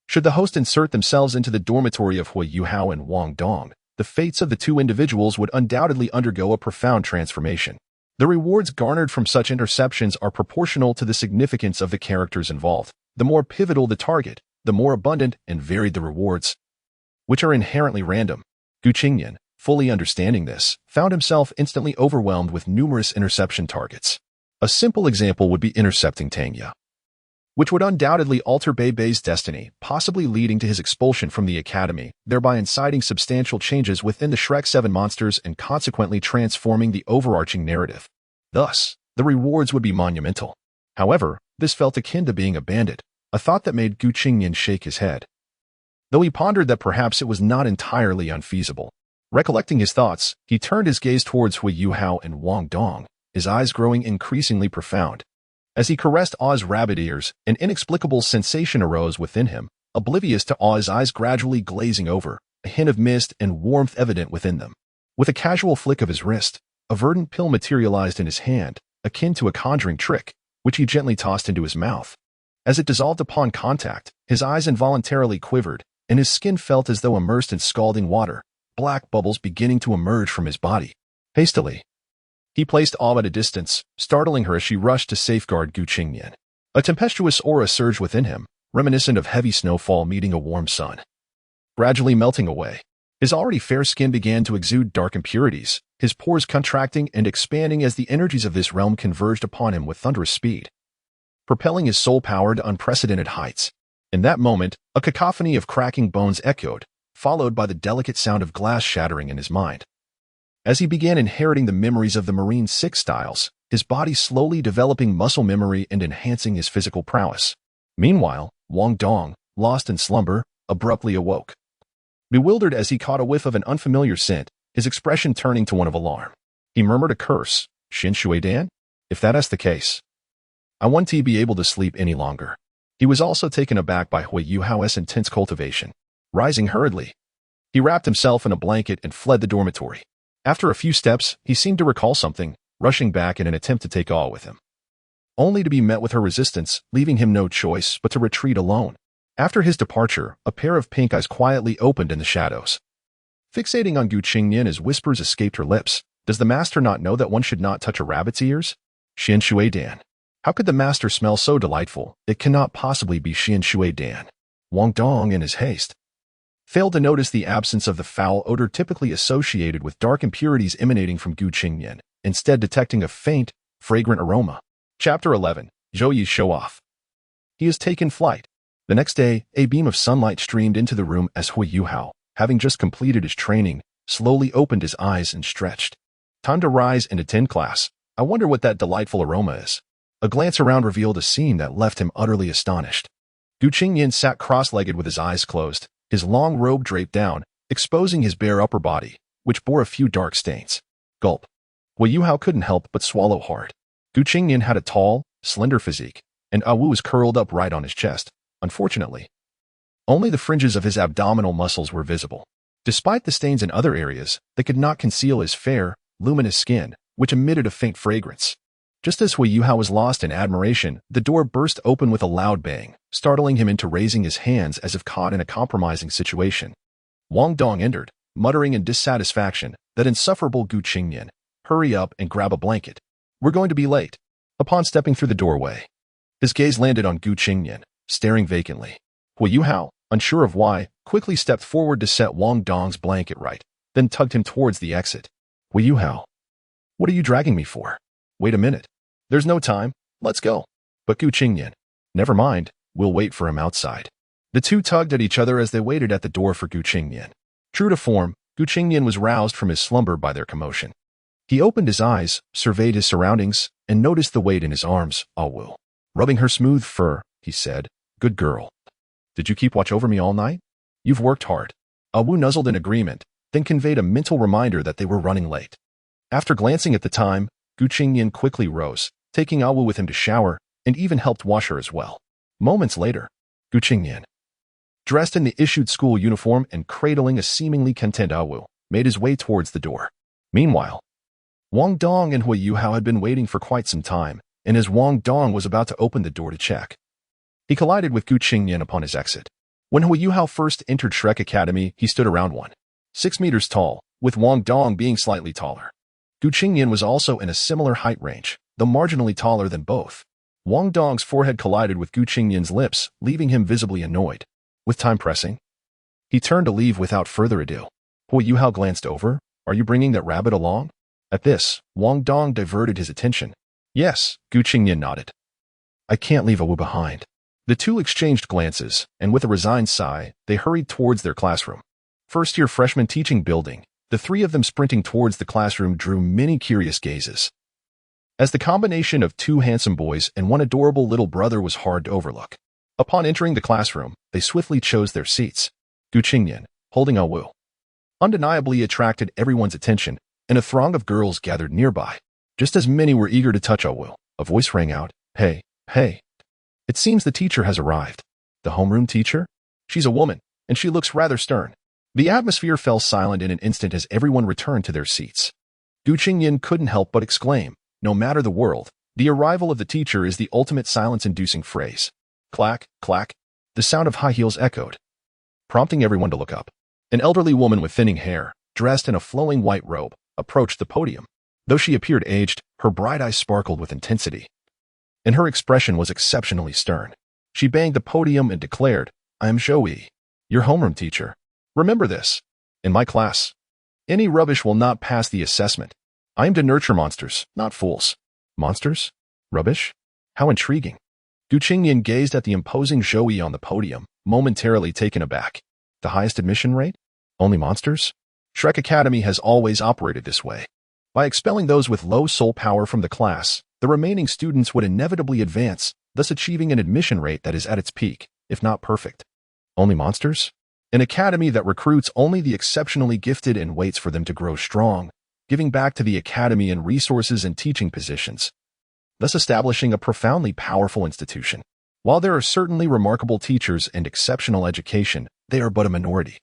should the host insert themselves into the dormitory of Hui Yuhao and Wong Dong, the fates of the two individuals would undoubtedly undergo a profound transformation. The rewards garnered from such interceptions are proportional to the significance of the characters involved. The more pivotal the target, the more abundant and varied the rewards, which are inherently random. Qingnian, fully understanding this, found himself instantly overwhelmed with numerous interception targets. A simple example would be intercepting Tangya, which would undoubtedly alter Bei's destiny, possibly leading to his expulsion from the academy, thereby inciting substantial changes within the Shrek 7 monsters and consequently transforming the overarching narrative. Thus, the rewards would be monumental. However, this felt akin to being a bandit, a thought that made Qingnian shake his head, though he pondered that perhaps it was not entirely unfeasible. Recollecting his thoughts, he turned his gaze towards Hui Yuhao and Wong Dong, his eyes growing increasingly profound. As he caressed Aw's rabbit ears, an inexplicable sensation arose within him, oblivious to Aw's eyes gradually glazing over, a hint of mist and warmth evident within them. With a casual flick of his wrist, a verdant pill materialized in his hand, akin to a conjuring trick, which he gently tossed into his mouth. As it dissolved upon contact, his eyes involuntarily quivered, and his skin felt as though immersed in scalding water, black bubbles beginning to emerge from his body. Hastily, he placed Aw at a distance, startling her as she rushed to safeguard Qingnian. A tempestuous aura surged within him, reminiscent of heavy snowfall meeting a warm sun. Gradually melting away, his already fair skin began to exude dark impurities, his pores contracting and expanding as the energies of this realm converged upon him with thunderous speed, propelling his soul power to unprecedented heights. In that moment, a cacophony of cracking bones echoed, followed by the delicate sound of glass shattering in his mind. As he began inheriting the memories of the Marine 6 styles, his body slowly developing muscle memory and enhancing his physical prowess. Meanwhile, Wong Dong, lost in slumber, abruptly awoke. Bewildered as he caught a whiff of an unfamiliar scent, his expression turning to one of alarm. He murmured a curse. Xin Shui Dan? If that's the case, I won't be able to sleep any longer. He was also taken aback by Hui Yuhao's intense cultivation. Rising hurriedly, he wrapped himself in a blanket and fled the dormitory. After a few steps, he seemed to recall something, rushing back in an attempt to take Aw with him, only to be met with her resistance, leaving him no choice but to retreat alone. After his departure, a pair of pink eyes quietly opened in the shadows. Fixating on Qingnian as whispers escaped her lips, does the master not know that one should not touch a rabbit's ears? Xin Shui Dan. How could the master smell so delightful? It cannot possibly be Xin Shui Dan. Wong Dong, in his haste, failed to notice the absence of the foul odor typically associated with dark impurities emanating from Qingnian, instead detecting a faint, fragrant aroma. Chapter 11. Zhou Yi's Show-Off. He has taken flight. The next day, a beam of sunlight streamed into the room as Hui Yuhao, having just completed his training, slowly opened his eyes and stretched. Time to rise and attend class. I wonder what that delightful aroma is. A glance around revealed a scene that left him utterly astonished. Qingnian sat cross-legged with his eyes closed, his long robe draped down, exposing his bare upper body, which bore a few dark stains. Gulp. Hui Yuhao couldn't help but swallow hard. Qingnian had a tall, slender physique, and Awu was curled up right on his chest. Unfortunately, only the fringes of his abdominal muscles were visible. Despite the stains in other areas, they could not conceal his fair, luminous skin, which emitted a faint fragrance. Just as Hui Yuhao was lost in admiration, the door burst open with a loud bang, startling him into raising his hands as if caught in a compromising situation. Wong Dong entered, muttering in dissatisfaction, that insufferable Qingnian. Hurry up and grab a blanket. We're going to be late. Upon stepping through the doorway, his gaze landed on Qingnian, staring vacantly. Hui Yuhao, unsure of why, quickly stepped forward to set Wong Dong's blanket right, then tugged him towards the exit. Hui Yuhao, what are you dragging me for? Wait a minute. There's no time. Let's go. But Qingnian, never mind. We'll wait for him outside. The two tugged at each other as they waited at the door for Qingnian. True to form, Qingnian was roused from his slumber by their commotion. He opened his eyes, surveyed his surroundings, and noticed the weight in his arms. Awu, rubbing her smooth fur, he said, "Good girl. Did you keep watch over me all night? You've worked hard." Awu nuzzled in agreement, then conveyed a mental reminder that they were running late. After glancing at the time, Qingnian quickly rose, taking Awu with him to shower, and even helped wash her as well. Moments later, Qingnian, dressed in the issued school uniform and cradling a seemingly content Awu, made his way towards the door. Meanwhile, Wong Dong and Hui Yuhao had been waiting for quite some time, and as Wong Dong was about to open the door to check, he collided with Qingnian upon his exit. When Hui Yuhao first entered Shrek Academy, he stood around 1.6 meters tall, with Wong Dong being slightly taller. Qingnian was also in a similar height range, though marginally taller than both. Wong Dong's forehead collided with Qingnian's lips, leaving him visibly annoyed. With time pressing, he turned to leave without further ado. Hui Yuhao glanced over. Are you bringing that rabbit along? At this, Wong Dong diverted his attention. Yes, Qingnian nodded. I can't leave Awu behind. The two exchanged glances, and with a resigned sigh, they hurried towards their classroom. First-year freshman teaching building, the three of them sprinting towards the classroom drew many curious gazes. As the combination of two handsome boys and one adorable little brother was hard to overlook. Upon entering the classroom, they swiftly chose their seats. Qingnian, holding Awu, undeniably attracted everyone's attention, and a throng of girls gathered nearby. Just as many were eager to touch Awu, a voice rang out, Hey, hey. It seems the teacher has arrived. The homeroom teacher? She's a woman, and she looks rather stern. The atmosphere fell silent in an instant as everyone returned to their seats. Qingnian couldn't help but exclaim, no matter the world, the arrival of the teacher is the ultimate silence-inducing phrase. Clack, clack. The sound of high heels echoed, prompting everyone to look up. An elderly woman with thinning hair, dressed in a flowing white robe, approached the podium. Though she appeared aged, her bright eyes sparkled with intensity, and her expression was exceptionally stern. She banged the podium and declared, I am Zhou, your homeroom teacher. Remember this. In my class, any rubbish will not pass the assessment. I am to nurture monsters, not fools. Monsters? Rubbish? How intriguing. Qingnian gazed at the imposing Zhou on the podium, momentarily taken aback. The highest admission rate? Only monsters? Shrek Academy has always operated this way. By expelling those with low soul power from the class, the remaining students would inevitably advance, thus achieving an admission rate that is at its peak, if not perfect. Only monsters? An academy that recruits only the exceptionally gifted and waits for them to grow strong, giving back to the academy in resources and teaching positions, thus establishing a profoundly powerful institution. While there are certainly remarkable teachers and exceptional education, they are but a minority.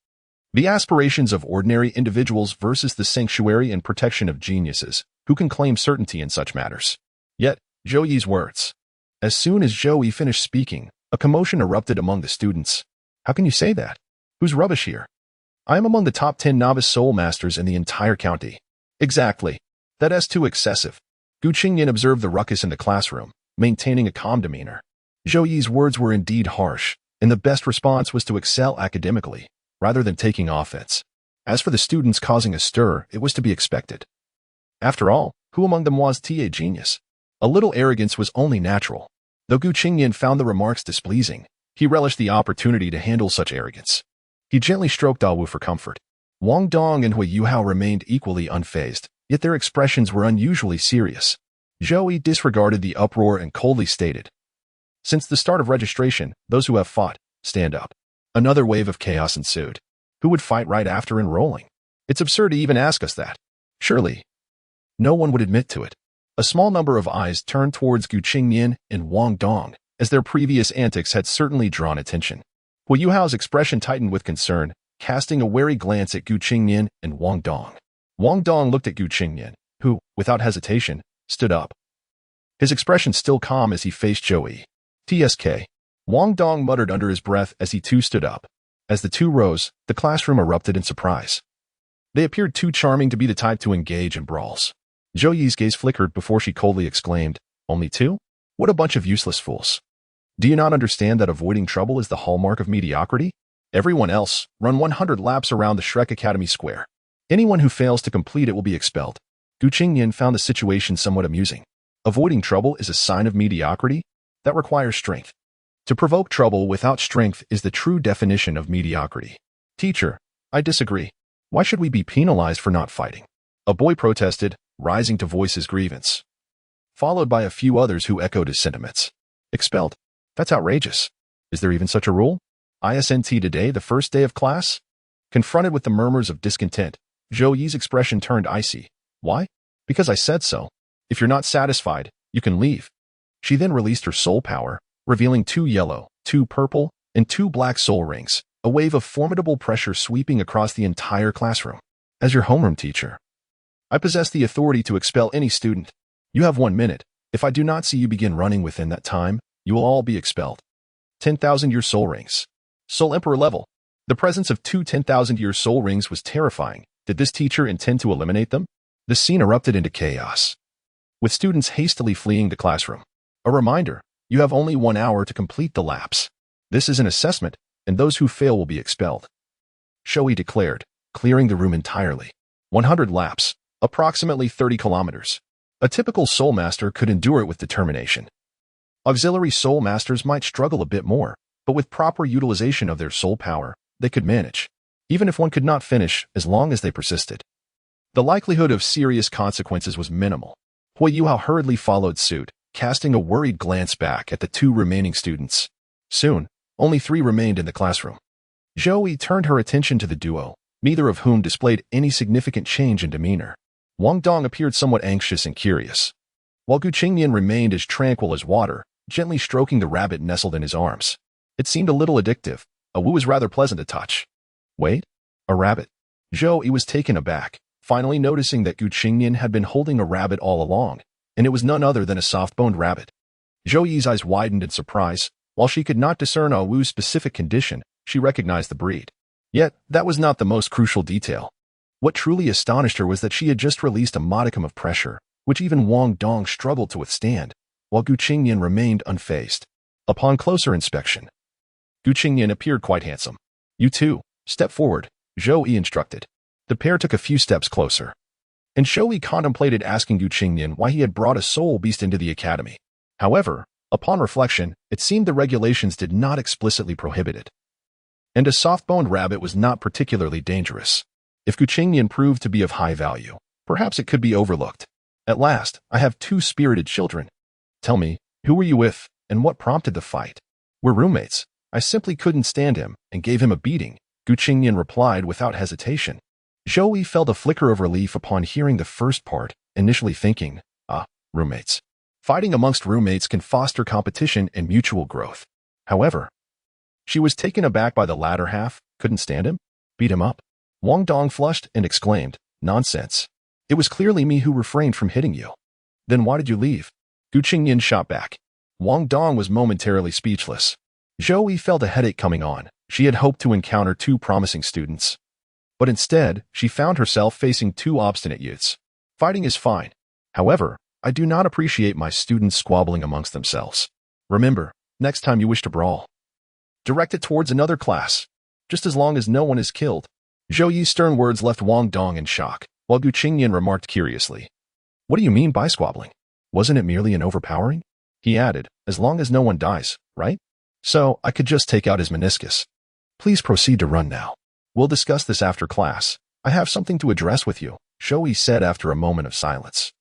The aspirations of ordinary individuals versus the sanctuary and protection of geniuses, who can claim certainty in such matters. Yet, Zhou words. As soon as Zhou finished speaking, a commotion erupted among the students. How can you say that? Who's rubbish here? I am among the top 10 novice soul masters in the entire county. Exactly. That's too excessive. Qingnian observed the ruckus in the classroom, maintaining a calm demeanor. Zhou's words were indeed harsh, and the best response was to excel academically, rather than taking offense. As for the students causing a stir, it was to be expected. After all, who among them was a genius? A little arrogance was only natural. Though Qingnian found the remarks displeasing, he relished the opportunity to handle such arrogance. He gently stroked Dawu for comfort. Wong Dong and Hui Yuhao remained equally unfazed, yet their expressions were unusually serious. Zhou disregarded the uproar and coldly stated, Since the start of registration, those who have fought, stand up. Another wave of chaos ensued. Who would fight right after enrolling? It's absurd to even ask us that. Surely, no one would admit to it. A small number of eyes turned towards Qingnian and Wong Dong, as their previous antics had certainly drawn attention. Hui Yuhao's expression tightened with concern, casting a wary glance at Qingnian and Wong Dong. Wong Dong looked at Qingnian, who, without hesitation, stood up. His expression still calm as he faced Zhou. TSK. Wong Dong muttered under his breath as he too stood up. As the two rose, the classroom erupted in surprise. They appeared too charming to be the type to engage in brawls. Zhou's gaze flickered before she coldly exclaimed, Only two? What a bunch of useless fools. Do you not understand that avoiding trouble is the hallmark of mediocrity? Everyone else, run 100 laps around the Shrek Academy square. Anyone who fails to complete it will be expelled. Qingnian found the situation somewhat amusing. Avoiding trouble is a sign of mediocrity? That requires strength. To provoke trouble without strength is the true definition of mediocrity. Teacher, I disagree. Why should we be penalized for not fighting? A boy protested, rising to voice his grievance, followed by a few others who echoed his sentiments. Expelled? That's outrageous. Is there even such a rule? Isn't today the first day of class? Confronted with the murmurs of discontent, Zhou's expression turned icy. Why? Because I said so. If you're not satisfied, you can leave. She then released her soul power, revealing 2 yellow, 2 purple, and 2 black soul rings, a wave of formidable pressure sweeping across the entire classroom. As your homeroom teacher, I possess the authority to expel any student. You have 1 minute. If I do not see you begin running within that time, you will all be expelled. 10,000-year soul rings. Soul Emperor level. The presence of 2 10,000-year soul rings was terrifying. Did this teacher intend to eliminate them? The scene erupted into chaos, with students hastily fleeing the classroom. A reminder, you have only 1 hour to complete the lapse. This is an assessment, and those who fail will be expelled. Shoei declared, clearing the room entirely. 100 laps, approximately 30 kilometers. A typical soul master could endure it with determination. Auxiliary soul masters might struggle a bit more, but with proper utilization of their soul power, they could manage, even if one could not finish as long as they persisted. The likelihood of serious consequences was minimal. Hui Yuhao hurriedly followed suit, casting a worried glance back at the 2 remaining students. Soon, only 3 remained in the classroom. Zoe turned her attention to the duo, neither of whom displayed any significant change in demeanor. Wong Dong appeared somewhat anxious and curious, while Qingnian remained as tranquil as water, gently stroking the rabbit nestled in his arms. It seemed a little addictive. A Wu was rather pleasant to touch. Wait, a rabbit. Zoe was taken aback, finally noticing that Qingnian had been holding a rabbit all along, and it was none other than a soft-boned rabbit. Zoe's eyes widened in surprise. While she could not discern a Wu's specific condition, she recognized the breed. Yet, that was not the most crucial detail. What truly astonished her was that she had just released a modicum of pressure, which even Wong Dong struggled to withstand, while Qingnian remained unfazed. Upon closer inspection, Qingnian appeared quite handsome. You two, step forward, Zoe instructed. The pair took a few steps closer, and Zoe contemplated asking Qingnian why he had brought a soul beast into the academy. However, upon reflection, it seemed the regulations did not explicitly prohibit it. And a soft-boned rabbit was not particularly dangerous. If Qingnian proved to be of high value, perhaps it could be overlooked. At last, I have 2 spirited children. Tell me, who were you with, and what prompted the fight? We're roommates. I simply couldn't stand him, and gave him a beating, Qingnian replied without hesitation. Zoe felt a flicker of relief upon hearing the first part, initially thinking, roommates. Fighting amongst roommates can foster competition and mutual growth. However, she was taken aback by the latter half. Couldn't stand him? Beat him up? Wong Dong flushed and exclaimed, nonsense. It was clearly me who refrained from hitting you. Then why did you leave? Qingnian shot back. Wong Dong was momentarily speechless. Zoe felt a headache coming on. She had hoped to encounter 2 promising students, but instead, she found herself facing 2 obstinate youths. Fighting is fine. However, I do not appreciate my students squabbling amongst themselves. Remember, next time you wish to brawl, direct it towards another class, just as long as no one is killed. Zhou Yi's stern words left Wong Dong in shock, while Qingnian remarked curiously, what do you mean by squabbling? Wasn't it merely an overpowering? He added, as long as no one dies, right? So, I could just take out his meniscus. Please proceed to run now. We'll discuss this after class. I have something to address with you, Zhou Yi said after a moment of silence,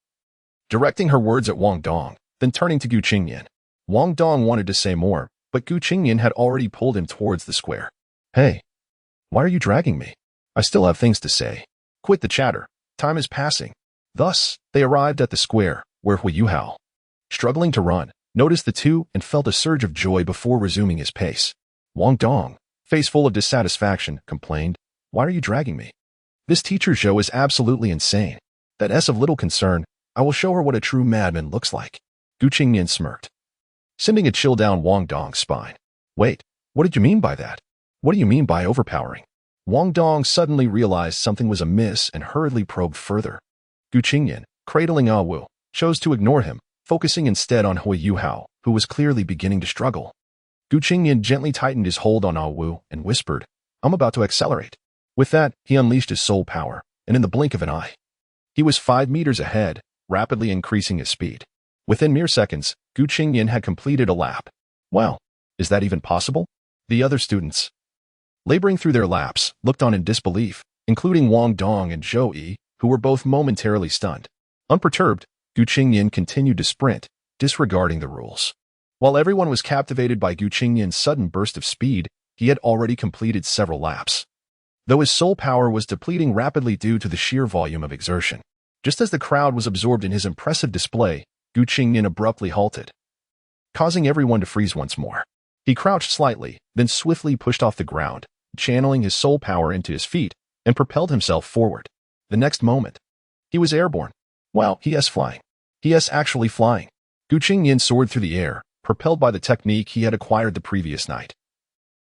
directing her words at Wong Dong, then turning to Qingnian. Wong Dong wanted to say more, but Qingnian had already pulled him towards the square. Hey, why are you dragging me? I still have things to say. Quit the chatter. Time is passing. Thus, they arrived at the square, where Hui Yuhao, struggling to run, noticed the 2 and felt a surge of joy before resuming his pace. Wong Dong, face full of dissatisfaction, complained, why are you dragging me? This teacher Zhou is absolutely insane. That S of little concern. I will show her what a true madman looks like. Qingnian smirked, sending a chill down Wong Dong's spine. Wait, what did you mean by that? What do you mean by overpowering? Wong Dong suddenly realized something was amiss and hurriedly probed further. Qingnian, cradling Ah Wu, chose to ignore him, focusing instead on Hui Yuhao, who was clearly beginning to struggle. Qingnian gently tightened his hold on Ah Wu and whispered, I'm about to accelerate. With that, he unleashed his soul power, and in the blink of an eye, he was 5 meters ahead, rapidly increasing his speed. Within mere seconds, Qingnian had completed a lap. Wow, is that even possible? The other students, laboring through their laps, looked on in disbelief, including Wong Dong and Zhou Yi, who were both momentarily stunned. Unperturbed, Qingnian continued to sprint, disregarding the rules. While everyone was captivated by Qingnian's sudden burst of speed, he had already completed several laps, though his soul power was depleting rapidly due to the sheer volume of exertion. Just as the crowd was absorbed in his impressive display, Qingnian abruptly halted, causing everyone to freeze once more. He crouched slightly, then swiftly pushed off the ground, channeling his soul power into his feet, and propelled himself forward. The next moment, He was airborne. Wow, he is flying. He is actually flying. Qingnian soared through the air, propelled by the technique he had acquired the previous night.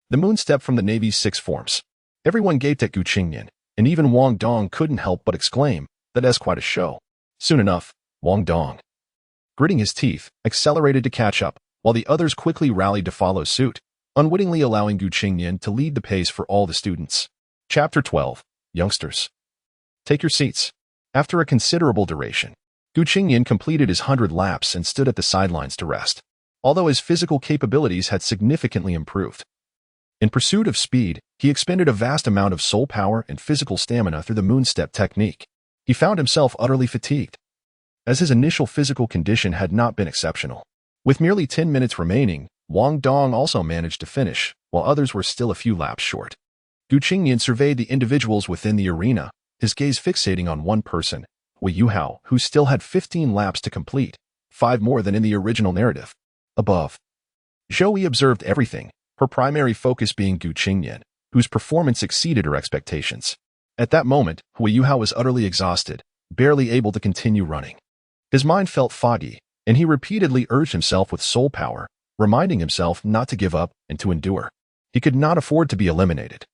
The moon stepped from the Navy's 6 forms. Everyone gaped at Qingnian, and even Wong Dong couldn't help but exclaim, that is quite a show. Soon enough, Wong Dong, gritting his teeth, accelerated to catch up, while the others quickly rallied to follow suit, unwittingly allowing Qingnian to lead the pace for all the students. Chapter 12. Youngsters. Take your seats. After a considerable duration, Qingnian completed his 100 laps and stood at the sidelines to rest, although his physical capabilities had significantly improved. In pursuit of speed, he expended a vast amount of soul power and physical stamina through the moonstep technique. He found himself utterly fatigued, as his initial physical condition had not been exceptional. With merely 10 minutes remaining, Wong Dong also managed to finish, while others were still a few laps short. Qingnian surveyed the individuals within the arena, his gaze fixating on one person, Wei Yuhao, who still had 15 laps to complete, 5 more than in the original narrative. Above, Zhou Yi observed everything, her primary focus being Qingnian, whose performance exceeded her expectations. At that moment, Wei Yuhao was utterly exhausted, barely able to continue running. His mind felt foggy, and he repeatedly urged himself with soul power, reminding himself not to give up and to endure. He could not afford to be eliminated.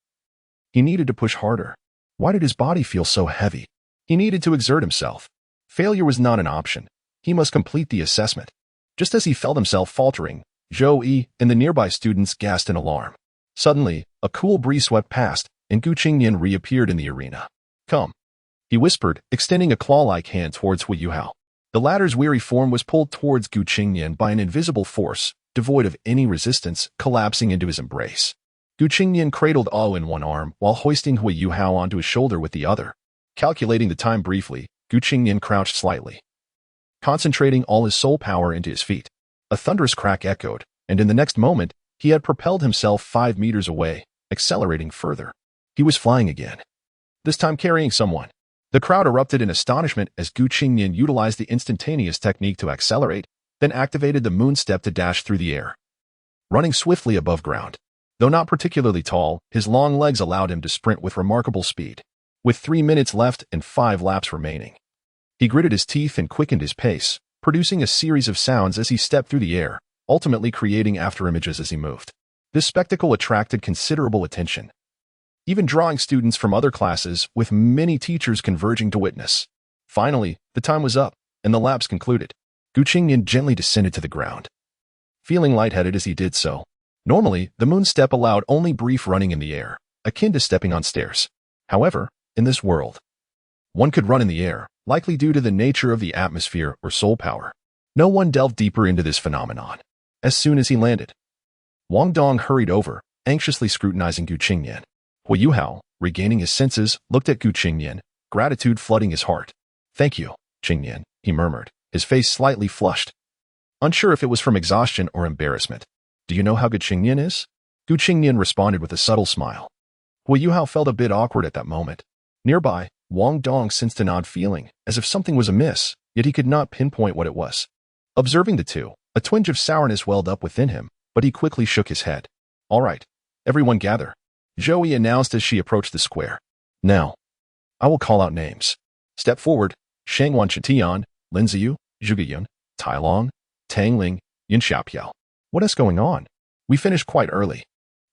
He needed to push harder. Why did his body feel so heavy? He needed to exert himself. Failure was not an option. He must complete the assessment. Just as he felt himself faltering, Zhou Yi and the nearby students gasped in alarm. Suddenly, a cool breeze swept past, and Qingnian reappeared in the arena. Come, he whispered, extending a claw-like hand towards Wei Yuhao. The latter's weary form was pulled towards Qingnian by an invisible force, devoid of any resistance, collapsing into his embrace. Qingnian cradled Ao in one arm while hoisting Wei Yuhao onto his shoulder with the other. Calculating the time briefly, Qingnian crouched slightly, concentrating all his soul power into his feet. A thunderous crack echoed, and in the next moment, he had propelled himself 5 meters away, accelerating further. He was flying again, this time carrying someone. The crowd erupted in astonishment as Qingnian utilized the instantaneous technique to accelerate, then activated the moon step to dash through the air. Running swiftly above ground. Though not particularly tall, his long legs allowed him to sprint with remarkable speed. With 3 minutes left and 5 laps remaining, he gritted his teeth and quickened his pace, producing a series of sounds as he stepped through the air, ultimately creating afterimages as he moved. This spectacle attracted considerable attention, even drawing students from other classes, with many teachers converging to witness. Finally, the time was up, and the laps concluded. Qingnian gently descended to the ground, feeling lightheaded as he did so. Normally, the moon step allowed only brief running in the air, akin to stepping on stairs. However, in this world, one could run in the air, likely due to the nature of the atmosphere or soul power. No one delved deeper into this phenomenon. As soon as he landed, Wong Dong hurried over, anxiously scrutinizing Qingnian. Wei Yuhao, regaining his senses, looked at Qingnian, gratitude flooding his heart. Thank you, Qingnian, he murmured, his face slightly flushed, unsure if it was from exhaustion or embarrassment. Do you know how good Qingnian is? Qingnian responded with a subtle smile. Wei Yuhao felt a bit awkward at that moment. Nearby, Wong Dong sensed an odd feeling, as if something was amiss, yet he could not pinpoint what it was. Observing the two, a twinge of sourness welled up within him, but he quickly shook his head. All right, everyone gather, Zhou Yi announced as she approached the square. Now, I will call out names. Step forward, Shangwan Chitian, Lin Ziyu, Zhuge Tai Long, Tang Ling, Yin Xiaopiao. What is going on? We finished quite early.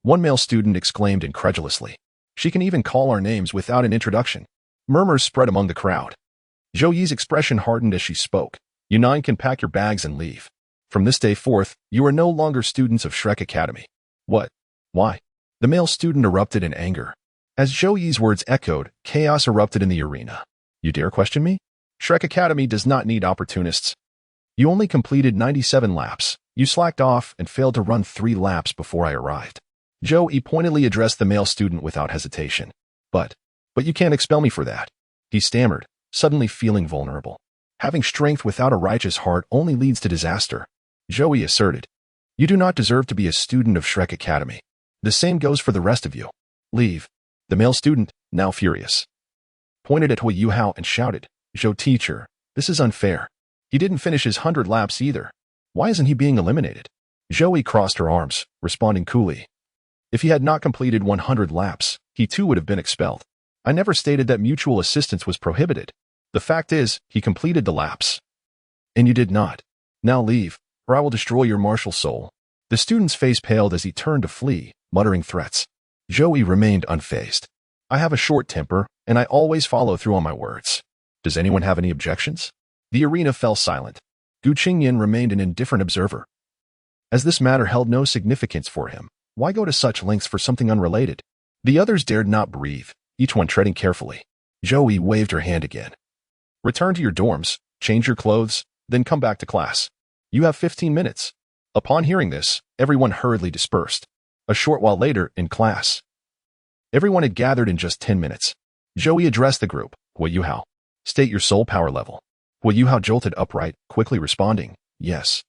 One male student exclaimed incredulously. She can even call our names without an introduction. Murmurs spread among the crowd. Zhou Yi's expression hardened as she spoke. You 9 can pack your bags and leave. From this day forth, you are no longer students of Shrek Academy. What? Why? The male student erupted in anger. As Zhou Yi's words echoed, chaos erupted in the arena. You dare question me? Shrek Academy does not need opportunists. You only completed 97 laps. You slacked off and failed to run 3 laps before I arrived. Zhou Yi pointedly addressed the male student without hesitation. But you can't expel me for that, he stammered, suddenly feeling vulnerable. Having strength without a righteous heart only leads to disaster, Zhou Yi asserted. You do not deserve to be a student of Shrek Academy. The same goes for the rest of you. Leave. The male student, now furious, pointed at Wei Yuhao and shouted, Zhou teacher, this is unfair. He didn't finish his 100 laps either. Why isn't he being eliminated? Zhou Yi crossed her arms, responding coolly. If he had not completed 100 laps, he too would have been expelled. I never stated that mutual assistance was prohibited. The fact is, he completed the lapse. And you did not. Now leave, or I will destroy your martial soul. The student's face paled as he turned to flee, muttering threats. Joey remained unfazed. I have a short temper, and I always follow through on my words. Does anyone have any objections? The arena fell silent. Qingnian remained an indifferent observer. As this matter held no significance for him, why go to such lengths for something unrelated? The others dared not breathe, each one treading carefully. Joey waved her hand again. Return to your dorms, change your clothes, then come back to class. You have 15 minutes. Upon hearing this, everyone hurriedly dispersed. A short while later, in class, everyone had gathered in just 10 minutes. Joey addressed the group. Hui Yuhao. State your soul power level. Hui Yuhao jolted upright, quickly responding, yes.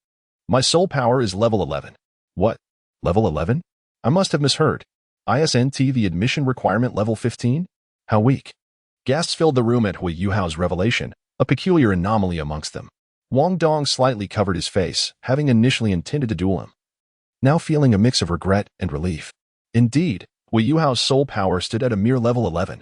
My soul power is level 11. What? Level 11? I must have misheard. Isnt the admission requirement level 15? How weak. Gasps filled the room at Hui Yuhao's revelation, a peculiar anomaly amongst them. Wong Dong slightly covered his face, having initially intended to duel him, now feeling a mix of regret and relief. Indeed, Hui Yuhao's soul power stood at a mere level 11.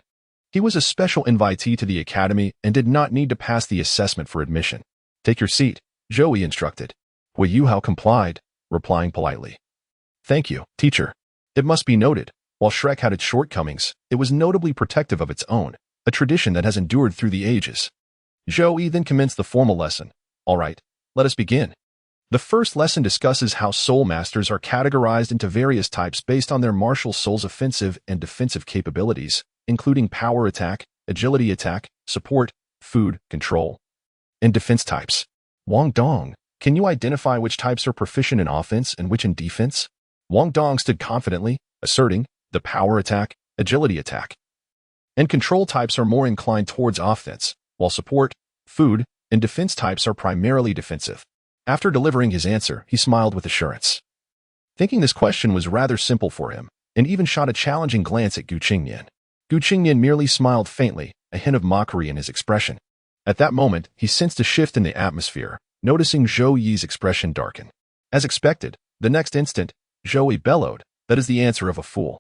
He was a special invitee to the academy and did not need to pass the assessment for admission. Take your seat, Joey instructed. Hui Yuhao complied, replying politely. Thank you, teacher. It must be noted, while Shrek had its shortcomings, it was notably protective of its own, a tradition that has endured through the ages. Joey then commenced the formal lesson. All right, let us begin. The first lesson discusses how soul masters are categorized into various types based on their martial soul's offensive and defensive capabilities, including power attack, agility attack, support, food, control, and defense types. Wong Dong, can you identify which types are proficient in offense and which in defense? Wong Dong stood confidently, asserting, the power attack, agility attack, and control types are more inclined towards offense, while support, food, and defense types are primarily defensive. After delivering his answer, he smiled with assurance, thinking this question was rather simple for him, and even shot a challenging glance at Qingnian. Qingnian merely smiled faintly, a hint of mockery in his expression. At that moment, he sensed a shift in the atmosphere, noticing Zhou Yi's expression darken. As expected, the next instant, Zhou Yi bellowed, that is the answer of a fool.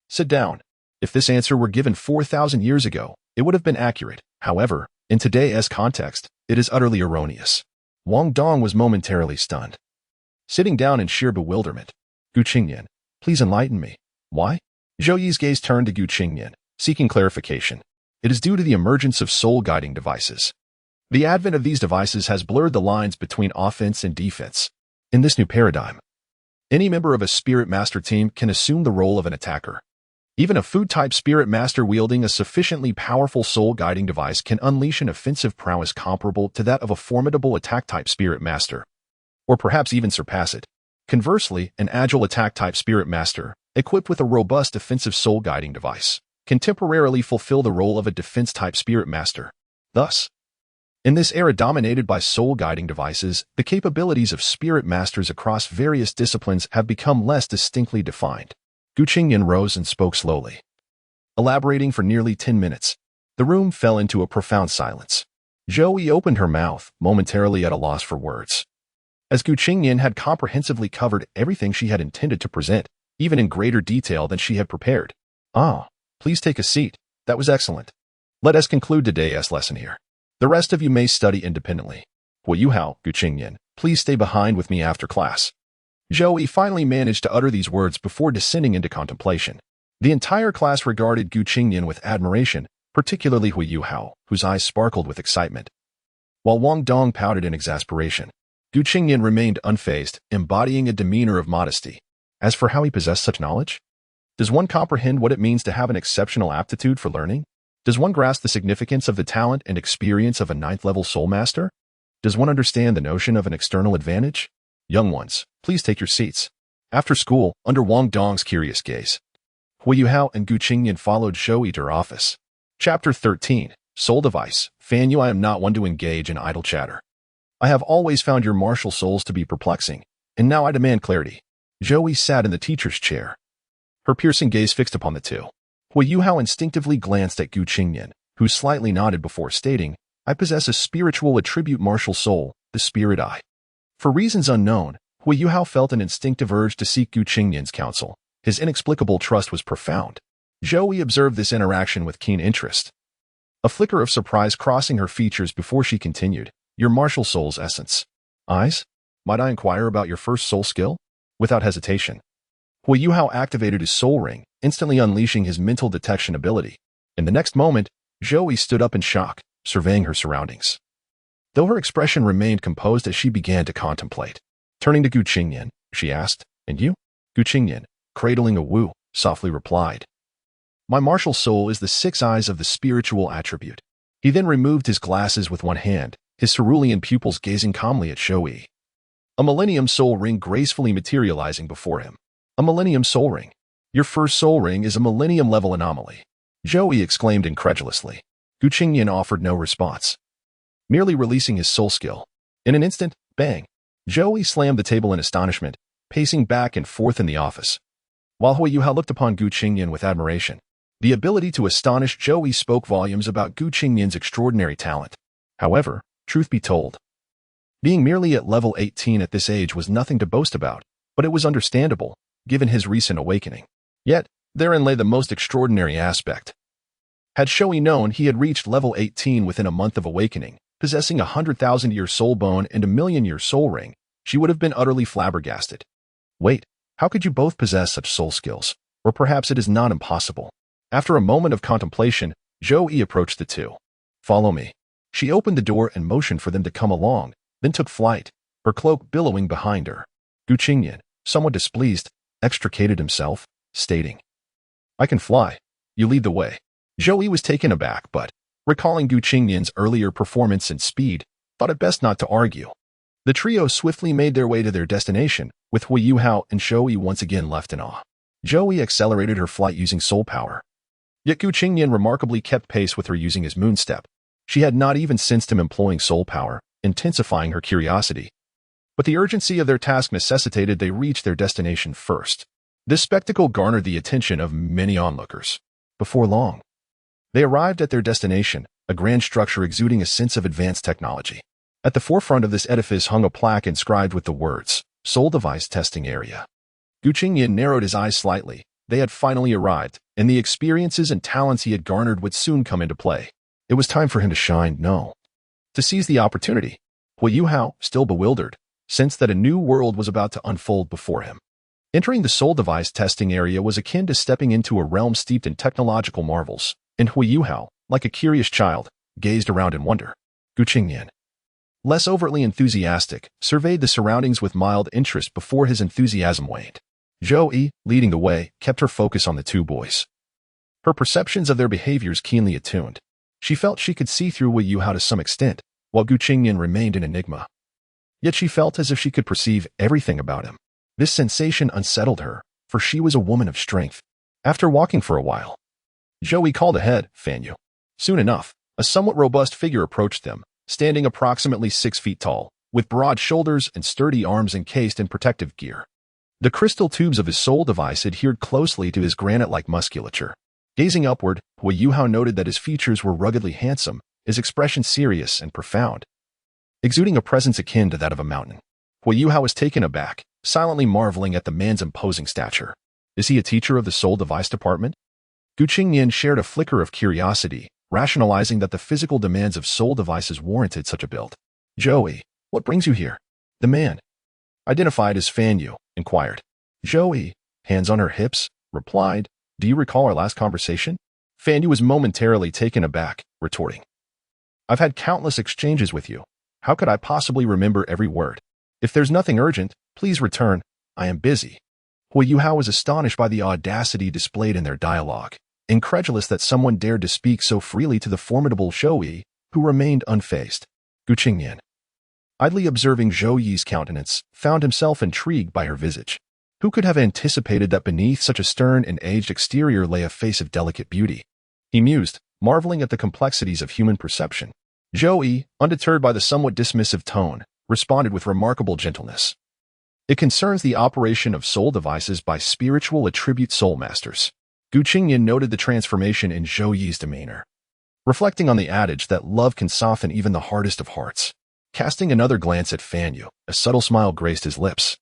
Sit down. If this answer were given 4,000 years ago, it would have been accurate. However, in today's context, it is utterly erroneous. Wong Dong was momentarily stunned, sitting down in sheer bewilderment. Qingnian, please enlighten me. Why? Zhou Yi's gaze turned to Qingnian, seeking clarification. It is due to the emergence of soul-guiding devices. The advent of these devices has blurred the lines between offense and defense. In this new paradigm, any member of a Spirit Master team can assume the role of an attacker. Even a food-type Spirit Master wielding a sufficiently powerful soul-guiding device can unleash an offensive prowess comparable to that of a formidable attack-type Spirit Master, or perhaps even surpass it. Conversely, an agile attack-type Spirit Master, equipped with a robust offensive soul-guiding device, can temporarily fulfill the role of a defense-type Spirit Master. Thus, in this era dominated by soul-guiding devices, the capabilities of Spirit Masters across various disciplines have become less distinctly defined. Qingnian rose and spoke slowly. Elaborating for nearly 10 minutes, the room fell into a profound silence. Zhou Yi opened her mouth, momentarily at a loss for words. As Qingnian had comprehensively covered everything she had intended to present, even in greater detail than she had prepared. Ah, please take a seat. That was excellent. Let us conclude today's lesson here. The rest of you may study independently. Hui Yuhao, Qingnian, please stay behind with me after class. Zhou Yi finally managed to utter these words before descending into contemplation. The entire class regarded Qingnian with admiration, particularly Hui Yuhao, whose eyes sparkled with excitement, while Wong Dong pouted in exasperation. Qingnian remained unfazed, embodying a demeanor of modesty. As for how he possessed such knowledge, does one comprehend what it means to have an exceptional aptitude for learning? Does one grasp the significance of the talent and experience of a 9th-level soul master? Does one understand the notion of an external advantage? Young ones, please take your seats. After school, under Wong Dong's curious gaze, Hui Yuhao and Qingnian followed Zhou Yi to her office. Chapter 13, Soul Device. Fan Yu, I am not one to engage in idle chatter. I have always found your martial souls to be perplexing, and now I demand clarity. Zhou Yi sat in the teacher's chair, her piercing gaze fixed upon the two. Hui Yuhao instinctively glanced at Qingnian, who slightly nodded before stating, I possess a spiritual attribute martial soul, the Spirit Eye. For reasons unknown, Hui Yuhao felt an instinctive urge to seek Qingnian's counsel. His inexplicable trust was profound. Zhou Yi observed this interaction with keen interest. a flicker of surprise crossing her features before she continued. Your martial soul's essence. Eyes? Might I inquire about your first soul skill? Without hesitation, Hui Yuhao activated his soul ring, instantly unleashing his mental detection ability. In the next moment, Zoe stood up in shock, surveying her surroundings. Though her expression remained composed as she began to contemplate. Turning to Gu Qingnian, she asked, "And you?" Gu Qingnian, cradling a wu, softly replied, "My martial soul is the 6 eyes of the spiritual attribute." He then removed his glasses with one hand, his cerulean pupils gazing calmly at Zoe. A millennium soul ring gracefully materializing before him. A millennium soul ring. Your first soul ring is a millennium-level anomaly. Zoe exclaimed incredulously. Gu Qingnian offered no response, merely releasing his soul skill. In an instant, bang! Zoe slammed the table in astonishment, pacing back and forth in the office. While Hui Yuhao looked upon Gu Qingnian with admiration, the ability to astonish Zoe spoke volumes about Gu Qingnian's extraordinary talent. However, truth be told, being merely at level 18 at this age was nothing to boast about, but it was understandable, given his recent awakening. Yet, therein lay the most extraordinary aspect. Had Zoe known he had reached level 18 within a month of awakening, possessing a 100,000-year soul bone and a million-year soul ring, she would have been utterly flabbergasted. Wait, how could you both possess such soul skills? Or perhaps it is not impossible. After a moment of contemplation, Zoe approached the two. Follow me. She opened the door and motioned for them to come along, then took flight, her cloak billowing behind her. Gu Qingnian, somewhat displeased, extricated himself, stating, "I can fly. You lead the way." Zoe was taken aback, but, recalling Gu Qingnian's earlier performance and speed, thought it best not to argue. The trio swiftly made their way to their destination, with Hui Yuhao and Zoe once again left in awe. Zoe accelerated her flight using soul power. Yet Gu Qingnian remarkably kept pace with her using his moon step. She had not even sensed him employing soul power, intensifying her curiosity. But the urgency of their task necessitated they reach their destination first. This spectacle garnered the attention of many onlookers. Before long, they arrived at their destination, a grand structure exuding a sense of advanced technology. At the forefront of this edifice hung a plaque inscribed with the words, Soul Device Testing Area. Gu Qingnian narrowed his eyes slightly. They had finally arrived, and the experiences and talents he had garnered would soon come into play. It was time for him to shine, to seize the opportunity. Hui Yuhao, still bewildered, sensed that a new world was about to unfold before him. Entering the soul device testing area was akin to stepping into a realm steeped in technological marvels, and Hui Yuhao, like a curious child, gazed around in wonder. Gu Qingnian, less overtly enthusiastic, surveyed the surroundings with mild interest before his enthusiasm waned. Zoe, leading the way, kept her focus on the two boys. Her perceptions of their behaviors keenly attuned. She felt she could see through Hui Yuhao to some extent, while Gu Qingnian remained an enigma. Yet she felt as if she could perceive everything about him. This sensation unsettled her, for she was a woman of strength. After walking for a while, Zoe called ahead, "Fanyu." Soon enough, a somewhat robust figure approached them, standing approximately 6 feet tall, with broad shoulders and sturdy arms encased in protective gear. The crystal tubes of his soul device adhered closely to his granite-like musculature. Gazing upward, Hui Yuhao noted that his features were ruggedly handsome, his expression serious and profound, exuding a presence akin to that of a mountain. Hui Yuhao was taken aback, silently marveling at the man's imposing stature. Is he a teacher of the soul device department? Gu Qingnian shared a flicker of curiosity, rationalizing that the physical demands of soul devices warranted such a build. Zoe, what brings you here? The man, identified as Fanyu, inquired. Zoe, hands on her hips, replied, Do you recall our last conversation? Fanyu was momentarily taken aback, retorting, I've had countless exchanges with you. How could I possibly remember every word? If there's nothing urgent, please return. I am busy. Hui Yuhao was astonished by the audacity displayed in their dialogue, incredulous that someone dared to speak so freely to the formidable Zhou Yi, who remained unfazed. Gu Qingnian, idly observing Zhou Yi's countenance, found himself intrigued by her visage. Who could have anticipated that beneath such a stern and aged exterior lay a face of delicate beauty? He mused, marveling at the complexities of human perception. Zhou Yi, undeterred by the somewhat dismissive tone, responded with remarkable gentleness. It concerns the operation of soul devices by spiritual attribute soul masters. Gu Qingnian noted the transformation in Zhou Yi's demeanor, reflecting on the adage that love can soften even the hardest of hearts. Casting another glance at Fanyu, a subtle smile graced his lips.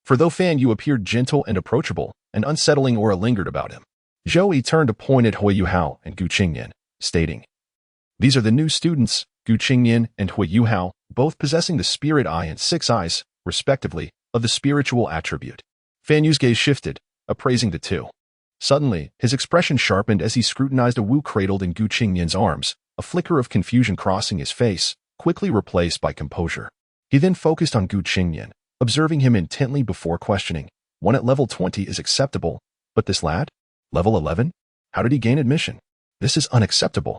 For though Fanyu appeared gentle and approachable, an unsettling aura lingered about him. Zhou Yi turned to point at Hui Yuhao and Gu Qingnian, stating, These are the new students, Gu Qingnian and Hui Yuhao, both possessing the spirit eye and 6 eyes, respectively, of the spiritual attribute. Fan Yu's gaze shifted, appraising the two. Suddenly, his expression sharpened as he scrutinized a Wu cradled in Gu Qingnian's arms, a flicker of confusion crossing his face, quickly replaced by composure. He then focused on Gu Qingnian, observing him intently before questioning. One at level 20 is acceptable, but this lad? Level 11? How did he gain admission? This is unacceptable.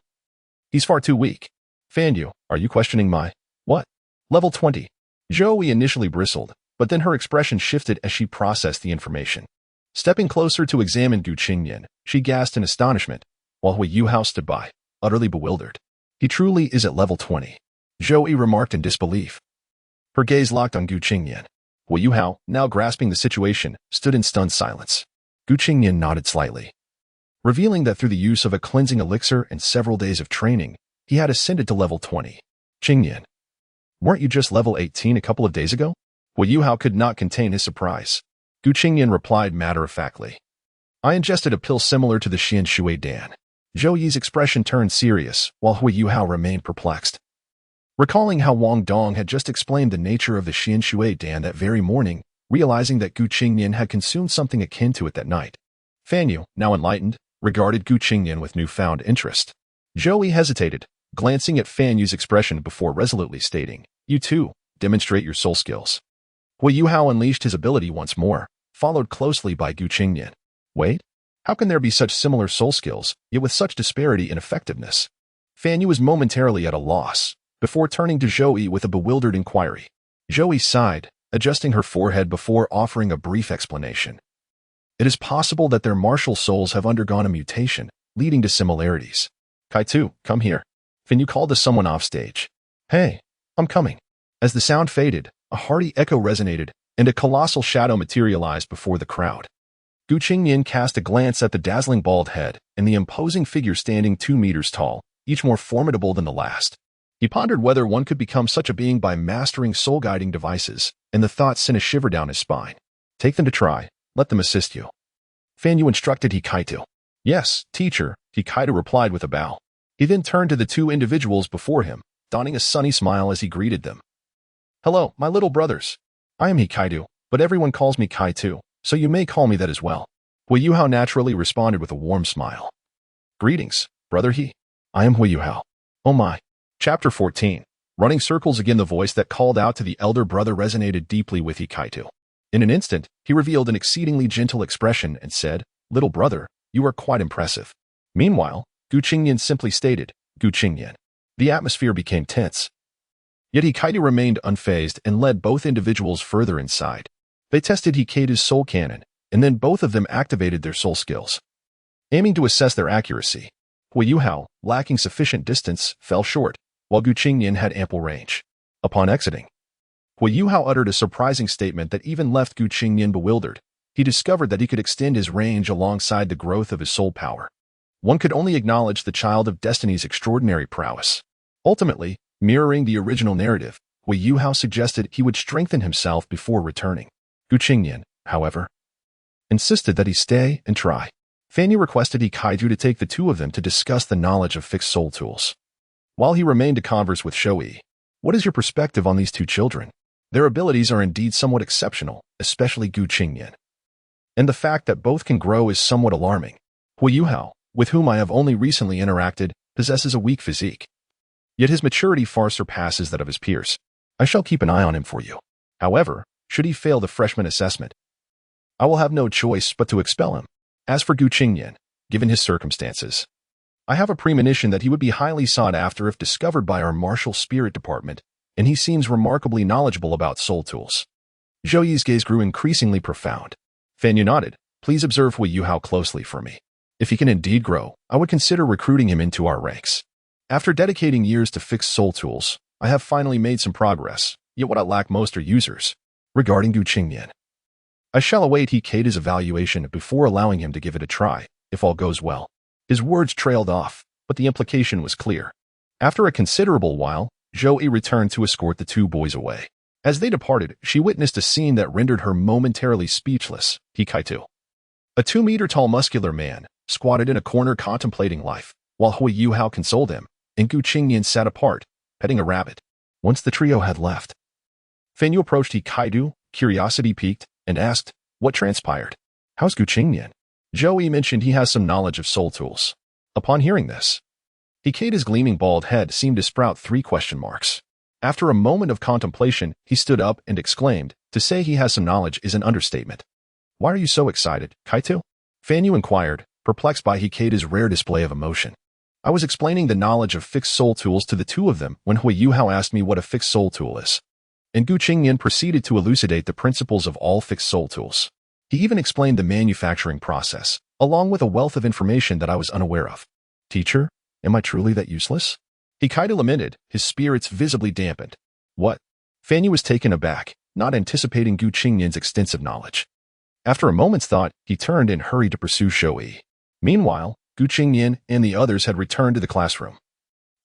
He's far too weak. Fan Yu, are you questioning my... What? Level 20. Zhou Yi initially bristled, but then her expression shifted as she processed the information. Stepping closer to examine Gu Qingnian, she gasped in astonishment, while Hui Yuhao stood by, utterly bewildered. He truly is at level 20. Zhou Yi remarked in disbelief. Her gaze locked on Gu Qingnian. Hui Yuhao, now grasping the situation, stood in stunned silence. Gu Qingnian nodded slightly, revealing that through the use of a cleansing elixir and several days of training, he had ascended to level 20. Qingnian, weren't you just level 18 a couple of days ago? Hui Yuhao could not contain his surprise. Gu Qingnian replied matter-of-factly. I ingested a pill similar to the Xian Shui Dan. Zhou Yi's expression turned serious, while Hui Yuhao remained perplexed. Recalling how Wong Dong had just explained the nature of the Xian Shui Dan that very morning, realizing that Gu Qingnian had consumed something akin to it that night. Fan Yu, now enlightened, regarded Gu Qingnian with newfound interest. Zhou Yi hesitated, glancing at Fan Yu's expression before resolutely stating, You too, demonstrate your soul skills. Hui Yuhao unleashed his ability once more, followed closely by Gu Qingnian. Wait, how can there be such similar soul skills, yet with such disparity in effectiveness? Fan Yu was momentarily at a loss, before turning to Zhou Yi with a bewildered inquiry. Zhou Yi sighed, adjusting her forehead before offering a brief explanation. It is possible that their martial souls have undergone a mutation, leading to similarities. Kaitu, come here. Fan Yu called to someone off stage. Hey, I'm coming. As the sound faded, a hearty echo resonated, and a colossal shadow materialized before the crowd. Gu Qingnian cast a glance at the dazzling bald head and the imposing figure standing 2 meters tall, each more formidable than the last. He pondered whether one could become such a being by mastering soul-guiding devices, and the thought sent a shiver down his spine. Take them to try. Let them assist you. Fan Yu instructed Hikaitu. Yes, teacher, Hikaitu replied with a bow. He then turned to the 2 individuals before him, donning a sunny smile as he greeted them. Hello, my little brothers. I am Hikaitu, but everyone calls me Kaitu, so you may call me that as well. Hui Yuhao naturally responded with a warm smile. Greetings, brother He. I am Hui Yuhao. Oh my. Chapter 14. Running circles again. The voice that called out to the elder brother resonated deeply with Hikaitu. In an instant, he revealed an exceedingly gentle expression and said, Little brother, you are quite impressive. Meanwhile, Gu Qingnian simply stated, Gu Qingnian. The atmosphere became tense. Yet Hikaitu remained unfazed and led both individuals further inside. They tested Hikaitu's soul cannon, and then both of them activated their soul skills. Aiming to assess their accuracy, Hui Yuhao, lacking sufficient distance, fell short, while Gu Qingnian had ample range. Upon exiting, Hui Yuhao uttered a surprising statement that even left Gu Qingnian bewildered. He discovered that he could extend his range alongside the growth of his soul power. One could only acknowledge the child of destiny's extraordinary prowess. Ultimately, mirroring the original narrative, Hui Yuhao suggested he would strengthen himself before returning. Gu Qingnian, however, insisted that he stay and try. Fan Yu requested Hikaitu to take the 2 of them to discuss the knowledge of fixed soul tools. While he remained to converse with Zhou Yi, what is your perspective on these 2 children? Their abilities are indeed somewhat exceptional, especially Gu Qingnian. And the fact that both can grow is somewhat alarming. Hui Yuhao, with whom I have only recently interacted, possesses a weak physique. Yet his maturity far surpasses that of his peers. I shall keep an eye on him for you. However, should he fail the freshman assessment, I will have no choice but to expel him. As for Gu Qingnian, given his circumstances, I have a premonition that he would be highly sought after if discovered by our martial spirit department, and he seems remarkably knowledgeable about soul tools. Zhou Yi's gaze grew increasingly profound. Fan Yu nodded. Please observe Hui Yuhao closely for me. If he can indeed grow, I would consider recruiting him into our ranks. After dedicating years to fixed soul tools, I have finally made some progress, yet what I lack most are users. Regarding Gu Qingnian, I shall await Hikaitu's evaluation before allowing him to give it a try, if all goes well. His words trailed off, but the implication was clear. After a considerable while, Zhou Yi returned to escort the 2 boys away. As they departed, she witnessed a scene that rendered her momentarily speechless. Hikaitu, a 2-meter-tall muscular man, squatted in a corner contemplating life, while Hui Yuhao consoled him, and Gu Qingnian sat apart, petting a rabbit. Once the trio had left, Fan Yu approached Hijacked, curiosity piqued, and asked, "What transpired? How's Gu Qingnian?" Zhou mentioned he has some knowledge of soul tools. Upon hearing this, Hijack's gleaming bald head seemed to sprout 3 question marks. After a moment of contemplation, he stood up and exclaimed, "To say he has some knowledge is an understatement." "Why are you so excited, Kaito?" Fan Yu inquired, perplexed by Hijack's rare display of emotion. "I was explaining the knowledge of fixed soul tools to the 2 of them when Hui Yuhao asked me what a fixed soul tool is." And Gu Qingnian proceeded to elucidate the principles of all fixed soul tools. He even explained the manufacturing process, along with a wealth of information that I was unaware of. "Teacher, am I truly that useless?" Hijacked lamented, his spirits visibly dampened. "What?" Fan Yu was taken aback, not anticipating Gu Qingnian's extensive knowledge. After a moment's thought, he turned and hurried to pursue Zhou. Meanwhile, Gu Qingnian and the others had returned to the classroom,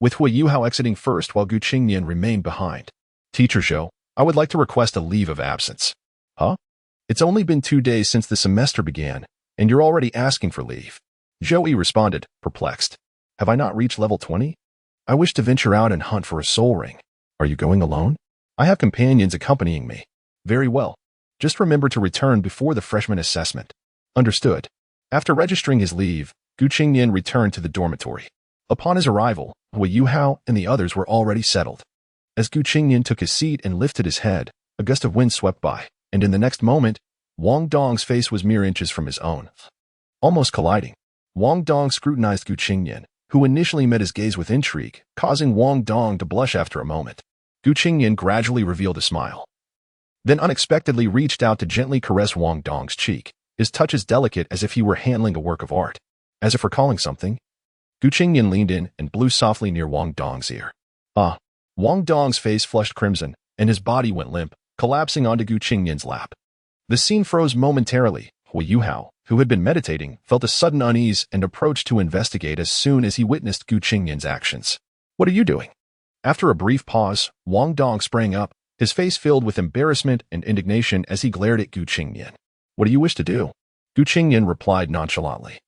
with Hui Yuhao exiting first while Gu Qingnian remained behind. "Teacher Zhou, I would like to request a leave of absence." "Huh? It's only been 2 days since the semester began, and you're already asking for leave." Zhou responded, perplexed. "Have I not reached level 20? I wish to venture out and hunt for a soul ring." "Are you going alone?" "I have companions accompanying me." "Very well. Just remember to return before the freshman assessment." "Understood." After registering his leave, Gu Qingnian returned to the dormitory. Upon his arrival, Hui Yuhao and the others were already settled. As Gu Qingnian took his seat and lifted his head, a gust of wind swept by, and in the next moment, Wong Dong's face was mere inches from his own. Almost colliding, Wong Dong scrutinized Gu Qingnian, who initially met his gaze with intrigue, causing Wong Dong to blush after a moment. Gu Qingnian gradually revealed a smile, then unexpectedly reached out to gently caress Wong Dong's cheek, his touch as delicate as if he were handling a work of art. As if recalling something, Gu Qingnian leaned in and blew softly near Wong Dong's ear. "Ah." Wong Dong's face flushed crimson, and his body went limp, collapsing onto Gu Qingnian's lap. The scene froze momentarily. Hui Yuhao, who had been meditating, felt a sudden unease and approached to investigate as soon as he witnessed Gu Qingnian's actions. "What are you doing?" After a brief pause, Wong Dong sprang up, his face filled with embarrassment and indignation as he glared at Gu Qingnian. "What do you wish to do?" Gu Qingnian replied nonchalantly.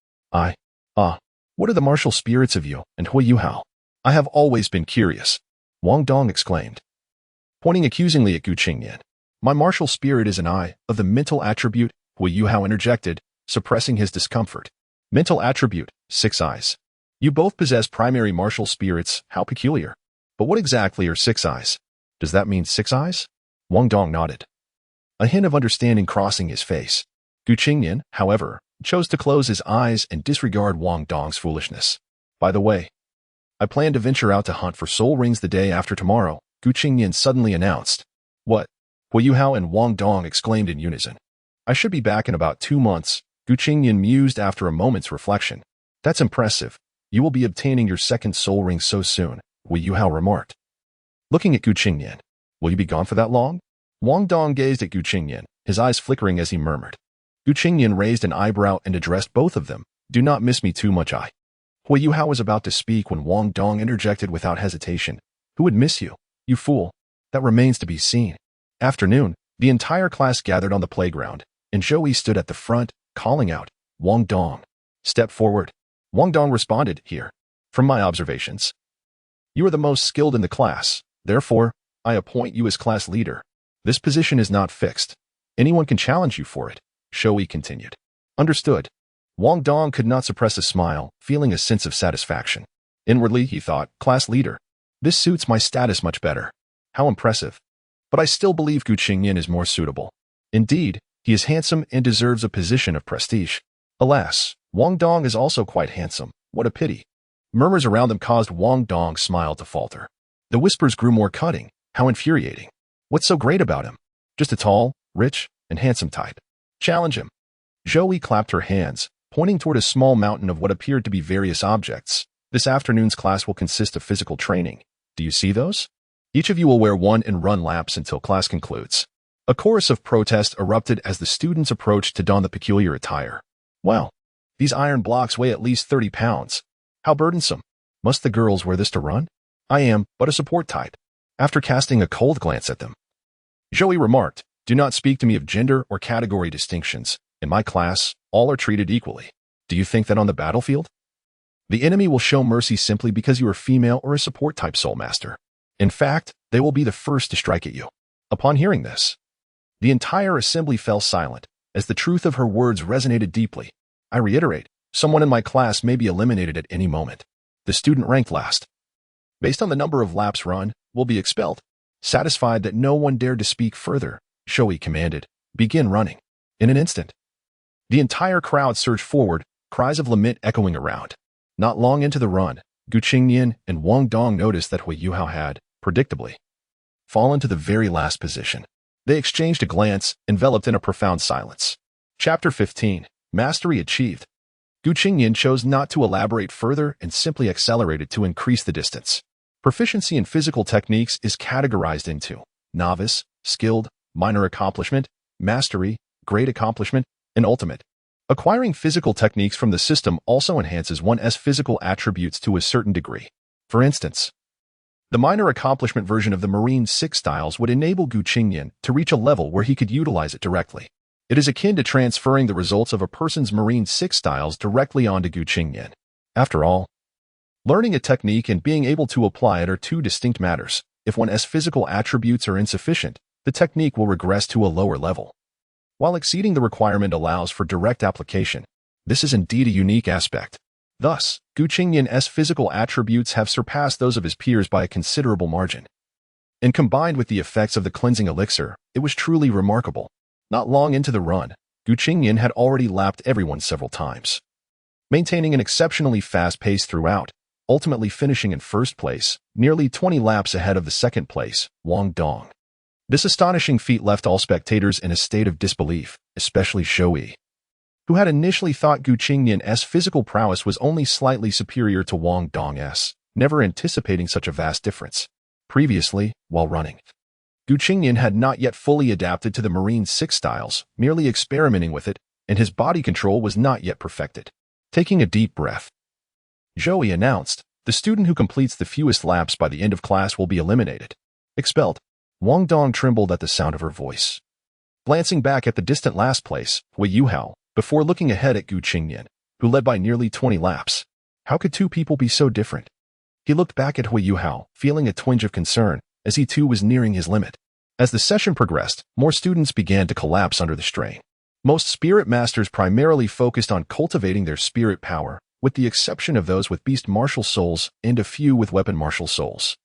What are the martial spirits of you and Hui Yuhao? I have always been curious." Wong Dong exclaimed, pointing accusingly at Gu Qingnian. "My martial spirit is an eye of the mental attribute," Hui Yuhao interjected, suppressing his discomfort. "Mental attribute, 6 eyes. You both possess primary martial spirits, how peculiar. But what exactly are 6 eyes? Does that mean 6 eyes?" Wong Dong nodded, a hint of understanding crossing his face. Gu Qingnian, however, chose to close his eyes and disregard Wong Dong's foolishness. "By the way, I plan to venture out to hunt for soul rings the day after tomorrow," Gu Qingnian suddenly announced. "What?" Hui Yuhao and Wong Dong exclaimed in unison. "I should be back in about 2 months," Gu Qingnian mused after a moment's reflection. "That's impressive. You will be obtaining your 2nd soul ring so soon," Hui Yuhao remarked, looking at Gu Qingnian. "Will you be gone for that long?" Wong Dong gazed at Gu Qingnian, his eyes flickering as he murmured. Gu Qingnian raised an eyebrow and addressed both of them. "Do not miss me too much, Hui Yuhao was about to speak when Wong Dong interjected without hesitation. "Who would miss you, you fool? That remains to be seen." Afternoon, the entire class gathered on the playground, and Zhou stood at the front, calling out, "Wong Dong, step forward." Wong Dong responded, "Here. From my observations, you are the most skilled in the class. Therefore, I appoint you as class leader. This position is not fixed. Anyone can challenge you for it," Zhou continued. "Understood." Wong Dong could not suppress a smile, feeling a sense of satisfaction. Inwardly, he thought, "Class leader. This suits my status much better. How impressive. But I still believe Gu Qingnian is more suitable. Indeed, he is handsome and deserves a position of prestige. Alas, Wong Dong is also quite handsome. What a pity." Murmurs around them caused Wong Dong's smile to falter. The whispers grew more cutting. How infuriating. What's so great about him? Just a tall, rich, and handsome type. Challenge him. Zhou clapped her hands, pointing toward a small mountain of what appeared to be various objects. "This afternoon's class will consist of physical training. Do you see those? Each of you will wear one and run laps until class concludes." A chorus of protest erupted as the students approached to don the peculiar attire. "Wow, these iron blocks weigh at least 30 pounds. How burdensome. Must the girls wear this to run? I am but a support type." After casting a cold glance at them, Zhou remarked, "Do not speak to me of gender or category distinctions. In my class, all are treated equally. Do you think that on the battlefield?" The enemy will show mercy simply because you are female or a support-type soul master. In fact, they will be the first to strike at you. Upon hearing this, the entire assembly fell silent, as the truth of her words resonated deeply. I reiterate, someone in my class may be eliminated at any moment. The student ranked last, based on the number of laps run, will be expelled. Satisfied that no one dared to speak further, Shoei commanded, "Begin running." In an instant, the entire crowd surged forward, cries of lament echoing around. Not long into the run, Qingnian and Wong Dong noticed that Hui Yuhao had, predictably, fallen to the very last position. They exchanged a glance, enveloped in a profound silence. Chapter 15. Mastery Achieved. Qingnian chose not to elaborate further and simply accelerated to increase the distance. Proficiency in physical techniques is categorized into novice, skilled, minor accomplishment, mastery, great accomplishment, and ultimate. Acquiring physical techniques from the system also enhances one's physical attributes to a certain degree. For instance, the minor accomplishment version of the Marine 6 styles would enable Qingnian to reach a level where he could utilize it directly. It is akin to transferring the results of a person's Marine 6 styles directly onto Qingnian. After all, learning a technique and being able to apply it are two distinct matters. If one's physical attributes are insufficient, the technique will regress to a lower level. While exceeding the requirement allows for direct application, this is indeed a unique aspect. Thus, Qingnian's physical attributes have surpassed those of his peers by a considerable margin. And combined with the effects of the cleansing elixir, it was truly remarkable. Not long into the run, Qingnian had already lapped everyone several times, maintaining an exceptionally fast pace throughout, ultimately finishing in first place, nearly 20 laps ahead of the second place, Wong Dong. This astonishing feat left all spectators in a state of disbelief, especially Shoei, who had initially thought Qingnian's physical prowess was only slightly superior to Wong Dong's, never anticipating such a vast difference. Previously, while running, Qingnian had not yet fully adapted to the Marine 6 styles, merely experimenting with it, and his body control was not yet perfected. Taking a deep breath, Shoei announced, "The student who completes the fewest laps by the end of class will be eliminated." Expelled. Wong Dong trembled at the sound of her voice, glancing back at the distant last place, Hui Yuhao, before looking ahead at Qingnian, who led by nearly 20 laps. How could two people be so different? He looked back at Hui Yuhao, feeling a twinge of concern, as he too was nearing his limit. As the session progressed, more students began to collapse under the strain. Most spirit masters primarily focused on cultivating their spirit power, with the exception of those with beast martial souls and a few with weapon martial souls.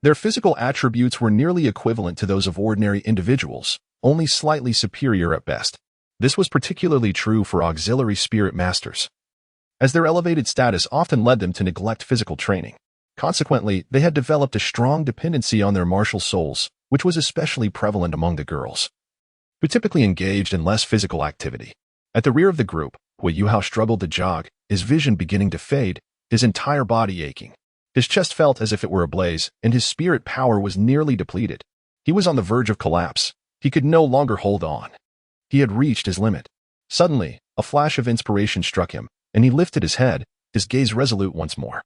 Their physical attributes were nearly equivalent to those of ordinary individuals, only slightly superior at best. This was particularly true for auxiliary spirit masters, as their elevated status often led them to neglect physical training. Consequently, they had developed a strong dependency on their martial souls, which was especially prevalent among the girls, who typically engaged in less physical activity. At the rear of the group, Hui Yuhao struggled to jog, his vision beginning to fade, his entire body aching. His chest felt as if it were ablaze, and his spirit power was nearly depleted. He was on the verge of collapse. He could no longer hold on. He had reached his limit. Suddenly, a flash of inspiration struck him, and he lifted his head, his gaze resolute once more.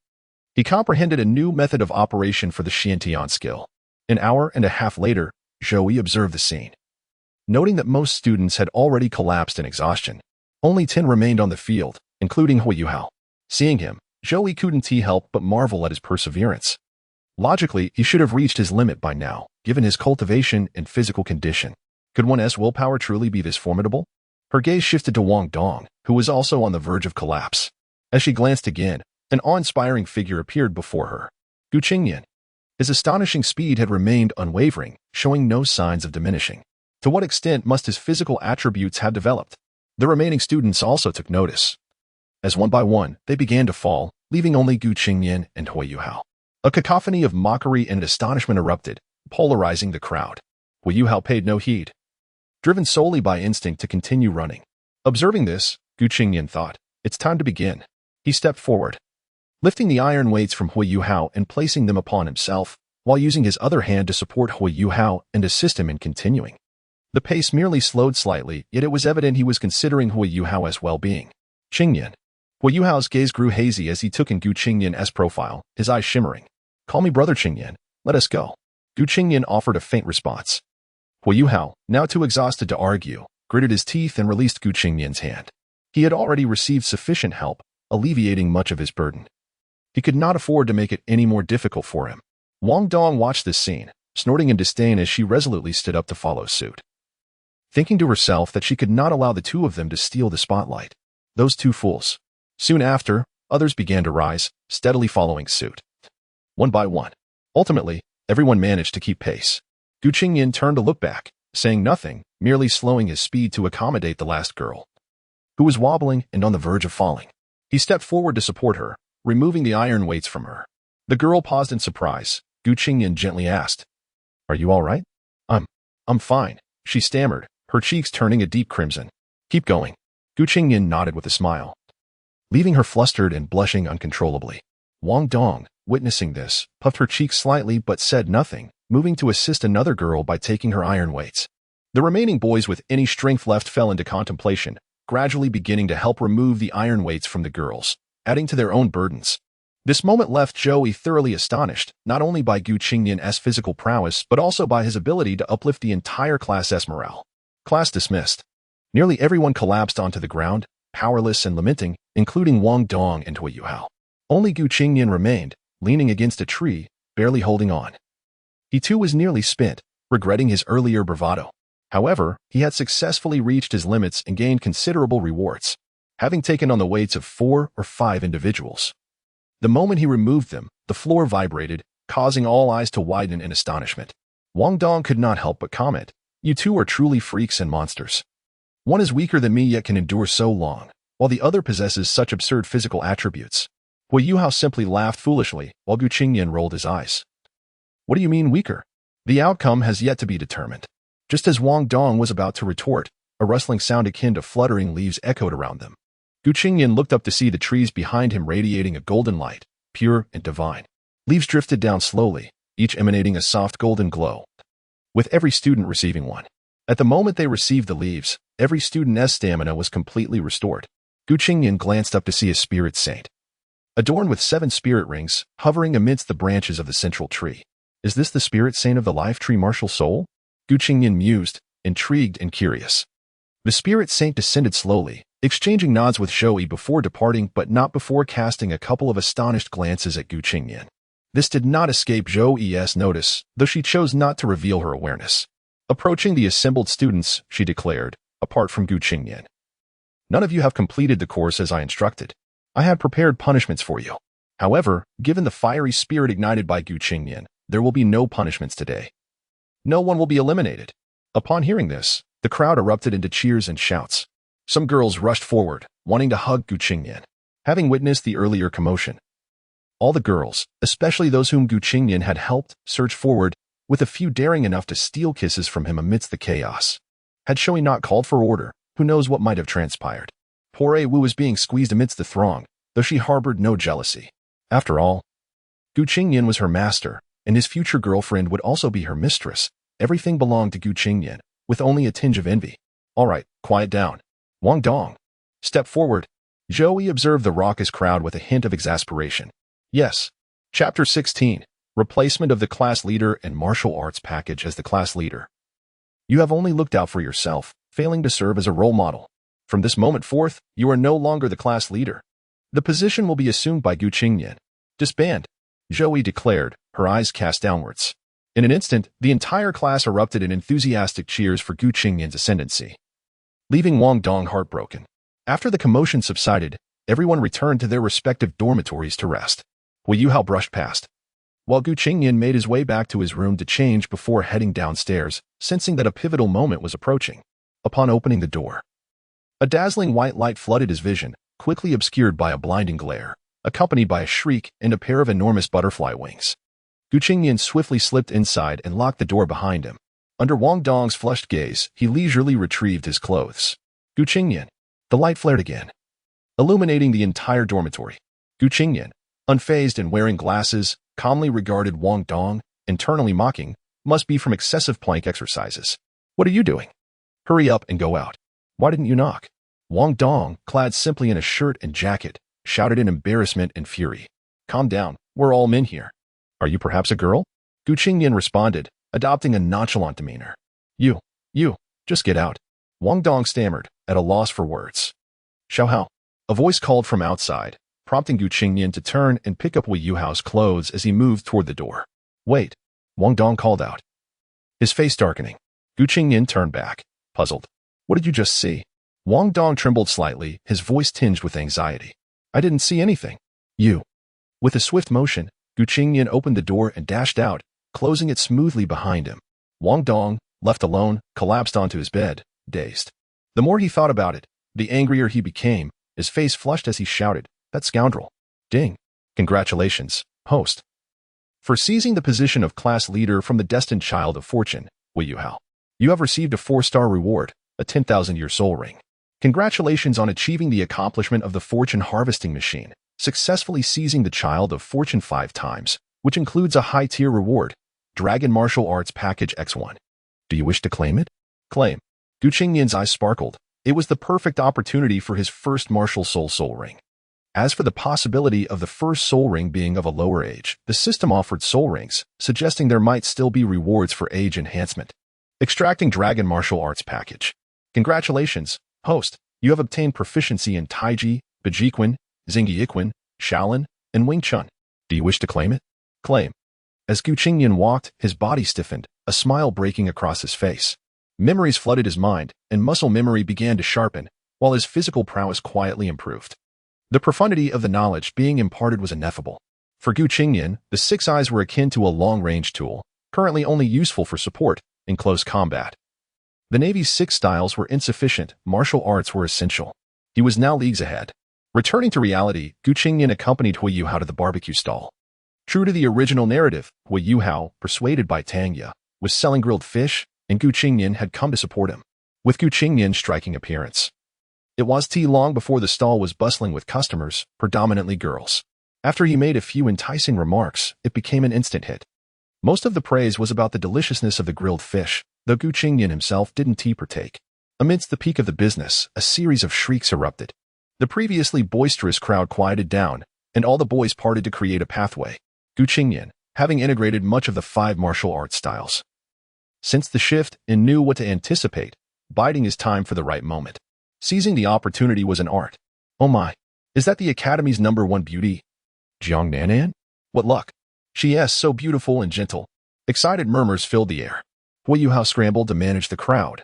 He comprehended a new method of operation for the Xiantian skill. An hour and a half later, Shoei observed the scene. Noting that most students had already collapsed in exhaustion, only 10 remained on the field, including Hui Yuhao. Seeing him, Shoei couldn't help but marvel at his perseverance. Logically, he should have reached his limit by now, given his cultivation and physical condition. Could one's willpower truly be this formidable? Her gaze shifted to Wong Dong, who was also on the verge of collapse. As she glanced again, an awe-inspiring figure appeared before her. Qingnian. His astonishing speed had remained unwavering, showing no signs of diminishing. To what extent must his physical attributes have developed? The remaining students also took notice. As one by one, they began to fall, leaving only Qingnian and Hui Yuhao. A cacophony of mockery and astonishment erupted, polarizing the crowd. Hui Yuhao paid no heed, driven solely by instinct to continue running. Observing this, Qingnian thought, "It's time to begin." He stepped forward, lifting the iron weights from Hui Yuhao and placing them upon himself, while using his other hand to support Hui Yuhao and assist him in continuing. The pace merely slowed slightly, yet it was evident he was considering Hui Yuhao's well-being. Qingnian. Hui Yuhao's gaze grew hazy as he took in Qingnian's profile, his eyes shimmering. "Call me brother Qingnian. Let us go." Qingnian offered a faint response. Hui Yuhao, now too exhausted to argue, gritted his teeth and released Qingnian's hand. He had already received sufficient help, alleviating much of his burden. He could not afford to make it any more difficult for him. Wong Dong watched this scene, snorting in disdain as she resolutely stood up to follow suit, thinking to herself that she could not allow the two of them to steal the spotlight. Those two fools. Soon after, others began to rise, steadily following suit. One by one. Ultimately, everyone managed to keep pace. Qingnian turned to look back, saying nothing, merely slowing his speed to accommodate the last girl, who was wobbling and on the verge of falling. He stepped forward to support her, removing the iron weights from her. The girl paused in surprise. Qingnian gently asked, "Are you all right?" I'm fine," she stammered, her cheeks turning a deep crimson. "Keep going." Qingnian nodded with a smile, leaving her flustered and blushing uncontrollably. Wong Dong, witnessing this, puffed her cheeks slightly but said nothing, moving to assist another girl by taking her iron weights. The remaining boys with any strength left fell into contemplation, gradually beginning to help remove the iron weights from the girls, adding to their own burdens. This moment left Joey thoroughly astonished, not only by Qingnian's physical prowess but also by his ability to uplift the entire class's morale. Class dismissed. Nearly everyone collapsed onto the ground, powerless and lamenting, including Wong Dong and Hui Yuhao. Only Qingnian remained, leaning against a tree, barely holding on. He too was nearly spent, regretting his earlier bravado. However, he had successfully reached his limits and gained considerable rewards, having taken on the weights of 4 or 5 individuals. The moment he removed them, the floor vibrated, causing all eyes to widen in astonishment. Wong Dong could not help but comment, "You two are truly freaks and monsters. One is weaker than me yet can endure so long, while the other possesses such absurd physical attributes." Hui Yuhao simply laughed foolishly, while Qingnian rolled his eyes. "What do you mean weaker? The outcome has yet to be determined." Just as Wong Dong was about to retort, a rustling sound akin to fluttering leaves echoed around them. Qingnian looked up to see the trees behind him radiating a golden light, pure and divine. Leaves drifted down slowly, each emanating a soft golden glow, with every student receiving one. At the moment they received the leaves, every student's stamina was completely restored. Qingnian glanced up to see a spirit saint, adorned with 7 spirit rings, hovering amidst the branches of the central tree. Is this the spirit saint of the life tree martial soul? Qingnian mused, intrigued and curious. The spirit saint descended slowly, exchanging nods with Joey before departing but not before casting a couple of astonished glances at Qingnian. This did not escape Joey's notice, though she chose not to reveal her awareness. Approaching the assembled students, she declared, apart from Qingnian, "None of you have completed the course as I instructed. I had prepared punishments for you. However, given the fiery spirit ignited by Qingnian, there will be no punishments today. No one will be eliminated." Upon hearing this, the crowd erupted into cheers and shouts. Some girls rushed forward, wanting to hug Qingnian, having witnessed the earlier commotion. All the girls, especially those whom Qingnian had helped, surged forward, with a few daring enough to steal kisses from him amidst the chaos. Had Joey not called for order, who knows what might have transpired. Poor Wu was being squeezed amidst the throng, though she harbored no jealousy. After all, Qingnian was her master, and his future girlfriend would also be her mistress. Everything belonged to Qingnian, with only a tinge of envy. "All right, quiet down. Wong Dong, step forward." Joey observed the raucous crowd with a hint of exasperation. Yes. Chapter 16. Replacement of the class leader and martial arts package as the class leader. You have only looked out for yourself, failing to serve as a role model. From this moment forth, you are no longer the class leader. The position will be assumed by Qingnian. Disband, Joey declared, her eyes cast downwards. In an instant, the entire class erupted in enthusiastic cheers for Qingnian's ascendancy, leaving Wong Dong heartbroken. After the commotion subsided, everyone returned to their respective dormitories to rest. Hui Yuhao brushed past, while Qingnian made his way back to his room to change before heading downstairs, sensing that a pivotal moment was approaching. Upon opening the door, a dazzling white light flooded his vision, quickly obscured by a blinding glare, accompanied by a shriek and a pair of enormous butterfly wings. Qingnian swiftly slipped inside and locked the door behind him. Under Wong Dong's flushed gaze, he leisurely retrieved his clothes. Qingnian. The light flared again, illuminating the entire dormitory. Qingnian, unfazed and wearing glasses, calmly regarded Wong Dong, internally mocking, must be from excessive plank exercises. What are you doing? Hurry up and go out. Why didn't you knock? Wong Dong, clad simply in a shirt and jacket, shouted in embarrassment and fury. Calm down, we're all men here. Are you perhaps a girl? Qingnian responded, adopting a nonchalant demeanor. You, just get out. Wong Dong stammered, at a loss for words. Xiao Hao. A voice called from outside, prompting Qingnian to turn and pick up Wei Yuhao's clothes as he moved toward the door. Wait, Wong Dong called out, his face darkening. Qingnian turned back, puzzled. What did you just see? Wong Dong trembled slightly, his voice tinged with anxiety. I didn't see anything. You. With a swift motion, Qingnian opened the door and dashed out, closing it smoothly behind him. Wong Dong, left alone, collapsed onto his bed, dazed. The more he thought about it, the angrier he became. His face flushed as he shouted, that scoundrel. Ding. Congratulations, host, for seizing the position of class leader from the destined child of fortune, Wei Yuhao. You have received a 4-star reward, a 10,000-year soul ring. Congratulations on achieving the accomplishment of the fortune harvesting machine, successfully seizing the child of fortune 5 times, which includes a high-tier reward, Dragon Martial Arts Package X1. Do you wish to claim it? Claim. Qingnian's eyes sparkled. It was the perfect opportunity for his first martial soul ring. As for the possibility of the first soul ring being of a lower age, the system offered soul rings, suggesting there might still be rewards for age enhancement. Extracting Dragon Martial Arts Package. Congratulations, host. You have obtained proficiency in Taiji, Bejiquan, Xingyiquan, Shaolin, and Wing Chun. Do you wish to claim it? Claim. As Qingnian walked, his body stiffened, a smile breaking across his face. Memories flooded his mind, and muscle memory began to sharpen, while his physical prowess quietly improved. The profundity of the knowledge being imparted was ineffable. For Qingnian, the 6 eyes were akin to a long-range tool, currently only useful for support in close combat. The Navy's 6 styles were insufficient, martial arts were essential. He was now leagues ahead. Returning to reality, Qingnian accompanied Wei Yuhao to the barbecue stall. True to the original narrative, Wei Yuhao, persuaded by Tang Ye, was selling grilled fish, and Qingnian had come to support him, with Qingnian striking appearance. It was too long before the stall was bustling with customers, predominantly girls. After he made a few enticing remarks, it became an instant hit. Most of the praise was about the deliciousness of the grilled fish, though Qingnian himself didn't partake. Amidst the peak of the business, a series of shrieks erupted. The previously boisterous crowd quieted down, and all the boys parted to create a pathway. Qingnian, having integrated much of the 5 martial arts styles, sensed the shift and knew what to anticipate, biding his time for the right moment. Seizing the opportunity was an art. Oh my, is that the Academy's #1 beauty? Jiang Nanan? What luck. She is so beautiful and gentle. Excited murmurs filled the air. Wei Yuhao scrambled to manage the crowd.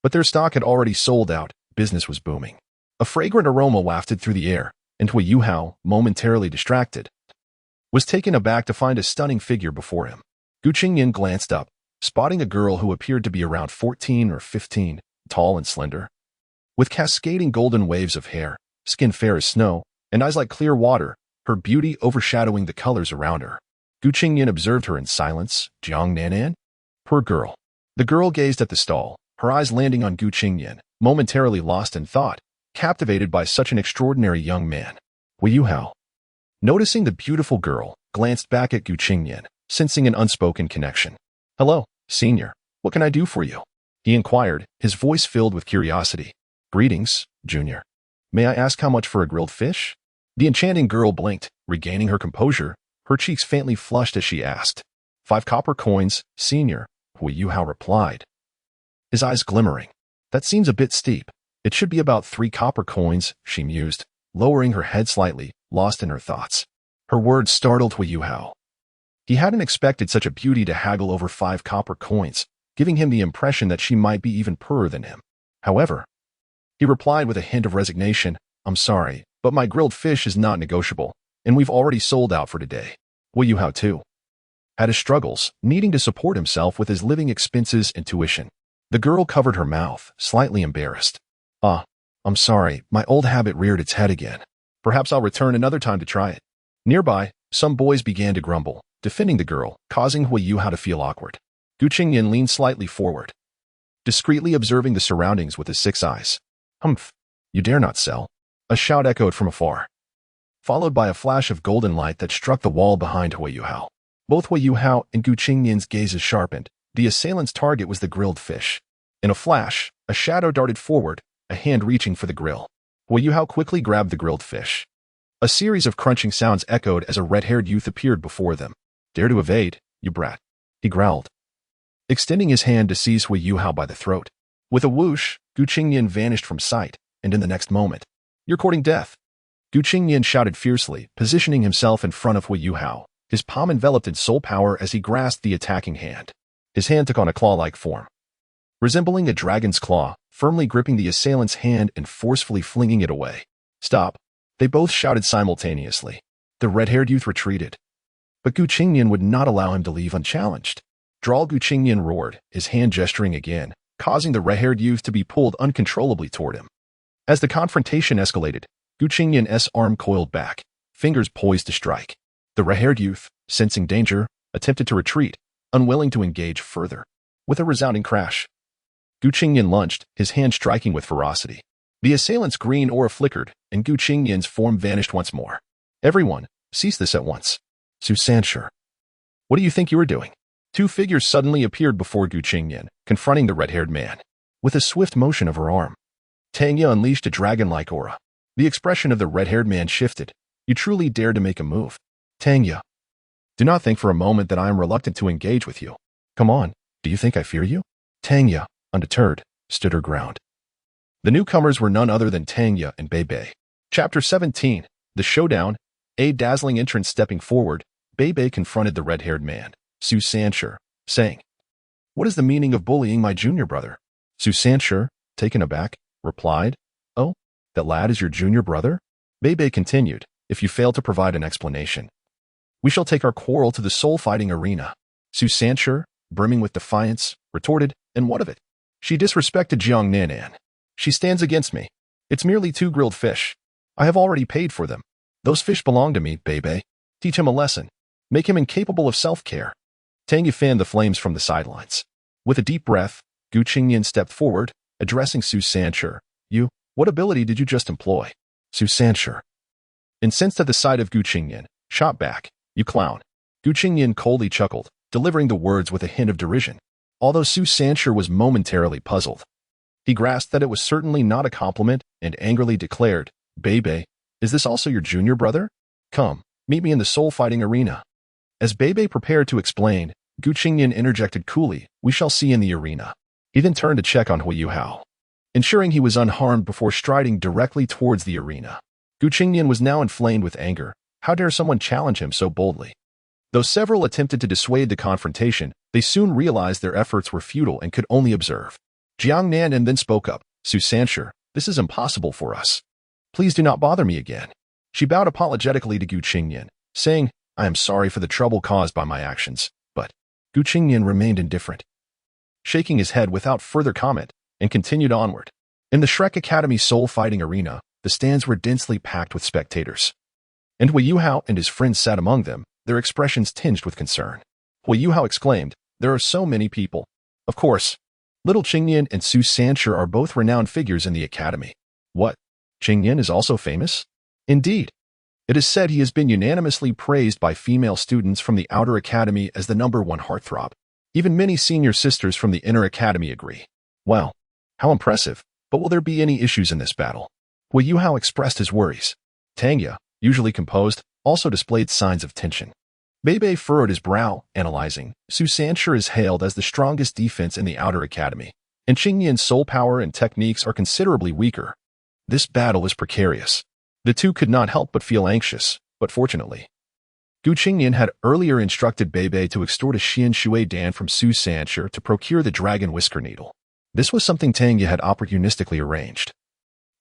But their stock had already sold out, business was booming. A fragrant aroma wafted through the air, and Wei Yuhao, momentarily distracted, was taken aback to find a stunning figure before him. Qingnian glanced up, spotting a girl who appeared to be around 14 or 15, tall and slender, with cascading golden waves of hair, skin fair as snow, and eyes like clear water, her beauty overshadowing the colors around her. Qingnian observed her in silence. Jiang Nanan? Poor girl. The girl gazed at the stall, her eyes landing on Qingnian, momentarily lost in thought, captivated by such an extraordinary young man. Wei Yuhao, noticing the beautiful girl, glanced back at Qingnian, sensing an unspoken connection. Hello, senior. What can I do for you? He inquired, his voice filled with curiosity. Greetings, junior. May I ask how much for a grilled fish? The enchanting girl blinked, regaining her composure, her cheeks faintly flushed as she asked. 5 copper coins, senior, Wei Yuhao replied, his eyes glimmering. That seems a bit steep. It should be about 3 copper coins, she mused, lowering her head slightly, lost in her thoughts. Her words startled Wei Yuhao. He hadn't expected such a beauty to haggle over 5 copper coins, giving him the impression that she might be even poorer than him. However, he replied with a hint of resignation, I'm sorry, but my grilled fish is not negotiable, and we've already sold out for today. Wei Yuhao too had his struggles, needing to support himself with his living expenses and tuition. The girl covered her mouth, slightly embarrassed. I'm sorry, my old habit reared its head again. Perhaps I'll return another time to try it. Nearby, some boys began to grumble, defending the girl, causing Wei Yuhao to feel awkward. Qingnian leaned slightly forward, discreetly observing the surroundings with his 6 eyes. Humph, you dare not sell. A shout echoed from afar, followed by a flash of golden light that struck the wall behind Wei Yuhao. Both Wei Yuhao and Qingnian's gazes sharpened. The assailant's target was the grilled fish. In a flash, a shadow darted forward, a hand reaching for the grill. Wei Yuhao quickly grabbed the grilled fish. A series of crunching sounds echoed as a red-haired youth appeared before them. Dare to evade, you brat, he growled, extending his hand to seize Wei Yuhao by the throat. With a whoosh, Qingnian vanished from sight, and in the next moment, You're courting death. Gu Qingnian shouted fiercely, positioning himself in front of Hui Yuhao, his palm enveloped in soul power as he grasped the attacking hand. His hand took on a claw-like form, resembling a dragon's claw, firmly gripping the assailant's hand and forcefully flinging it away. Stop! They both shouted simultaneously. The red-haired youth retreated. But Gu Qingnian would not allow him to leave unchallenged. Drawl Gu Qingnian roared, his hand gesturing again, causing the red-haired youth to be pulled uncontrollably toward him. As the confrontation escalated, Gu Qingnian's arm coiled back, fingers poised to strike. The red-haired youth, sensing danger, attempted to retreat, unwilling to engage further. With a resounding crash, Gu Qingnian lunged, his hand striking with ferocity. The assailant's green aura flickered, and Gu Qingnian's form vanished once more. Everyone, cease this at once. Su Sanshi, what do you think you were doing? Two figures suddenly appeared before Gu Qingnian, confronting the red-haired man. With a swift motion of her arm, Tangya unleashed a dragon-like aura. The expression of the red-haired man shifted. You truly dared to make a move. Tangya, do not think for a moment that I am reluctant to engage with you. Come on, do you think I fear you? Tangya, undeterred, stood her ground. The newcomers were none other than Tangya and Bei. Chapter 17, The Showdown. A dazzling entrance stepping forward, Bei confronted the red-haired man, Su Sanshi, saying, What is the meaning of bullying my junior brother? Su Sanshi, taken aback, replied, Oh, that lad is your junior brother? Bei continued, If you fail to provide an explanation, we shall take our quarrel to the soul-fighting arena. Su Sanshi, brimming with defiance, retorted, And what of it? She disrespected Jiang Nanan. She stands against me. It's merely 2 grilled fish. I have already paid for them. Those fish belong to me, Bei. Teach him a lesson. Make him incapable of self-care. Tangya fanned the flames from the sidelines. With a deep breath, Gu Qingnian stepped forward, addressing Su Sanshi. What ability did you just employ? Su Sanshi, incensed at the sight of Gu Qingnian, shot back. You clown. Gu Qingnian coldly chuckled, delivering the words with a hint of derision. Although Su Sanshi was momentarily puzzled, he grasped that it was certainly not a compliment and angrily declared, Bei, is this also your junior brother? Come, meet me in the soul-fighting arena. As Bei prepared to explain, Gu Qingnian interjected coolly, We shall see in the arena. He then turned to check on Hui Yuhao, ensuring he was unharmed before striding directly towards the arena. Gu Qingnian was now inflamed with anger. How dare someone challenge him so boldly? Though several attempted to dissuade the confrontation, they soon realized their efforts were futile and could only observe. Jiang Nanan then spoke up, Su Sanshi, this is impossible for us. Please do not bother me again. She bowed apologetically to Gu Qingnian, saying, I am sorry for the trouble caused by my actions, but Gu Qingnian remained indifferent, shaking his head without further comment, and continued onward. In the Shrek Academy soul-fighting arena, the stands were densely packed with spectators. And Hui Yuhao and his friends sat among them, their expressions tinged with concern. Hui Yuhao exclaimed, There are so many people. Of course, little Qingnian and Su Sanshi are both renowned figures in the academy. What? Qingnian is also famous? Indeed. It is said he has been unanimously praised by female students from the outer academy as the #1 heartthrob. Even many senior sisters from the inner academy agree. Well, how impressive. But will there be any issues in this battle? Hui Yuhao expressed his worries. Tangya, usually composed, also displayed signs of tension. Bei furrowed his brow, analyzing. Su Sanshi is hailed as the strongest defense in the outer academy, and Qingnian's soul power and techniques are considerably weaker. This battle is precarious. The two could not help but feel anxious, but fortunately, Gu Qingnian had earlier instructed Bei to extort a Xian Shui Dan from Su Sanshi to procure the dragon whisker needle. This was something Tangya had opportunistically arranged,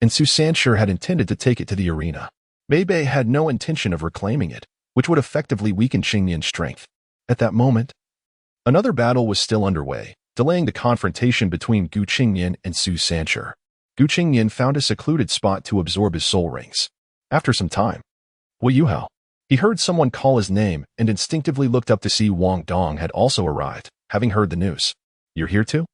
and Su Sanshi had intended to take it to the arena. Bei had no intention of reclaiming it, which would effectively weaken Qingnian's strength. At that moment, another battle was still underway, delaying the confrontation between Gu Qingnian and Su Sanshi. Gu Qingnian found a secluded spot to absorb his soul rings. After some time, Hui Yuhao, he heard someone call his name and instinctively looked up to see Wong Dong had also arrived, having heard the news. You're here too?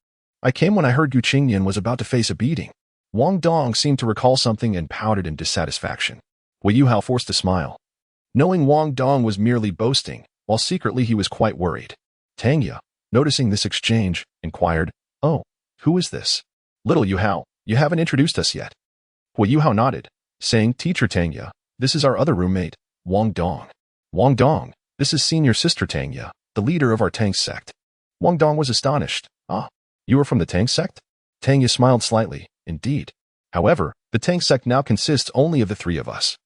I came when I heard Gu Qingnian was about to face a beating. Wong Dong seemed to recall something and pouted in dissatisfaction. Hui Yuhao forced a smile, knowing Wong Dong was merely boasting, while secretly he was quite worried. Tangya, noticing this exchange, inquired, Oh, who is this? Little Yuhao, you haven't introduced us yet. Hui Yuhao nodded, saying, Teacher Tangya, this is our other roommate, Wong Dong. Wong Dong, this is senior sister Tangya, the leader of our Tang Sect. Wong Dong was astonished. Ah, you are from the Tang Sect? Tangya smiled slightly. Indeed. However, The Tang Sect now consists only of the three of us.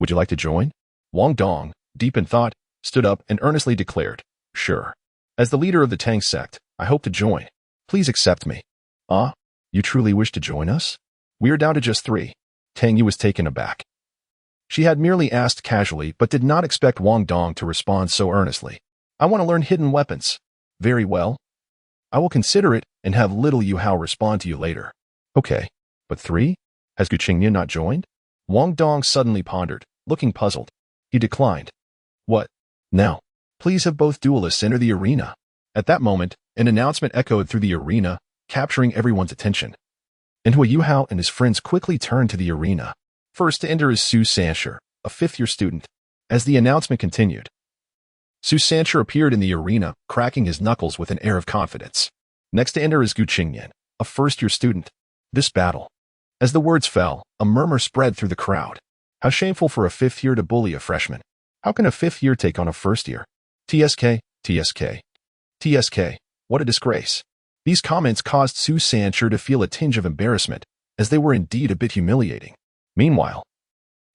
Would you like to join? Wong Dong, deep in thought, stood up and earnestly declared, Sure. As the leader of the Tang Sect, I hope to join. Please accept me. Ah, you truly wish to join us? We are down to just 3. Tang Yu was taken aback. She had merely asked casually but did not expect Wong Dong to respond so earnestly. I want to learn hidden weapons. Very well. I will consider it and have little Yu Hao respond to you later. Okay, but 3? Has Qingnian not joined? Wong Dong suddenly pondered, looking puzzled. He declined. What? Now, please have both duelists enter the arena. At that moment, an announcement echoed through the arena, capturing everyone's attention. And Yu Hao and his friends quickly turned to the arena. First to enter is Su Sanshi, a 5th-year student. As the announcement continued, Su Sanshi appeared in the arena, cracking his knuckles with an air of confidence. Next to enter is Qingnian, a 1st-year student. This battle. As the words fell, a murmur spread through the crowd. How shameful for a 5th year to bully a freshman. How can a 5th year take on a 1st year? TSK, TSK, TSK, what a disgrace. These comments caused Su Sanshi to feel a tinge of embarrassment, as they were indeed a bit humiliating. Meanwhile,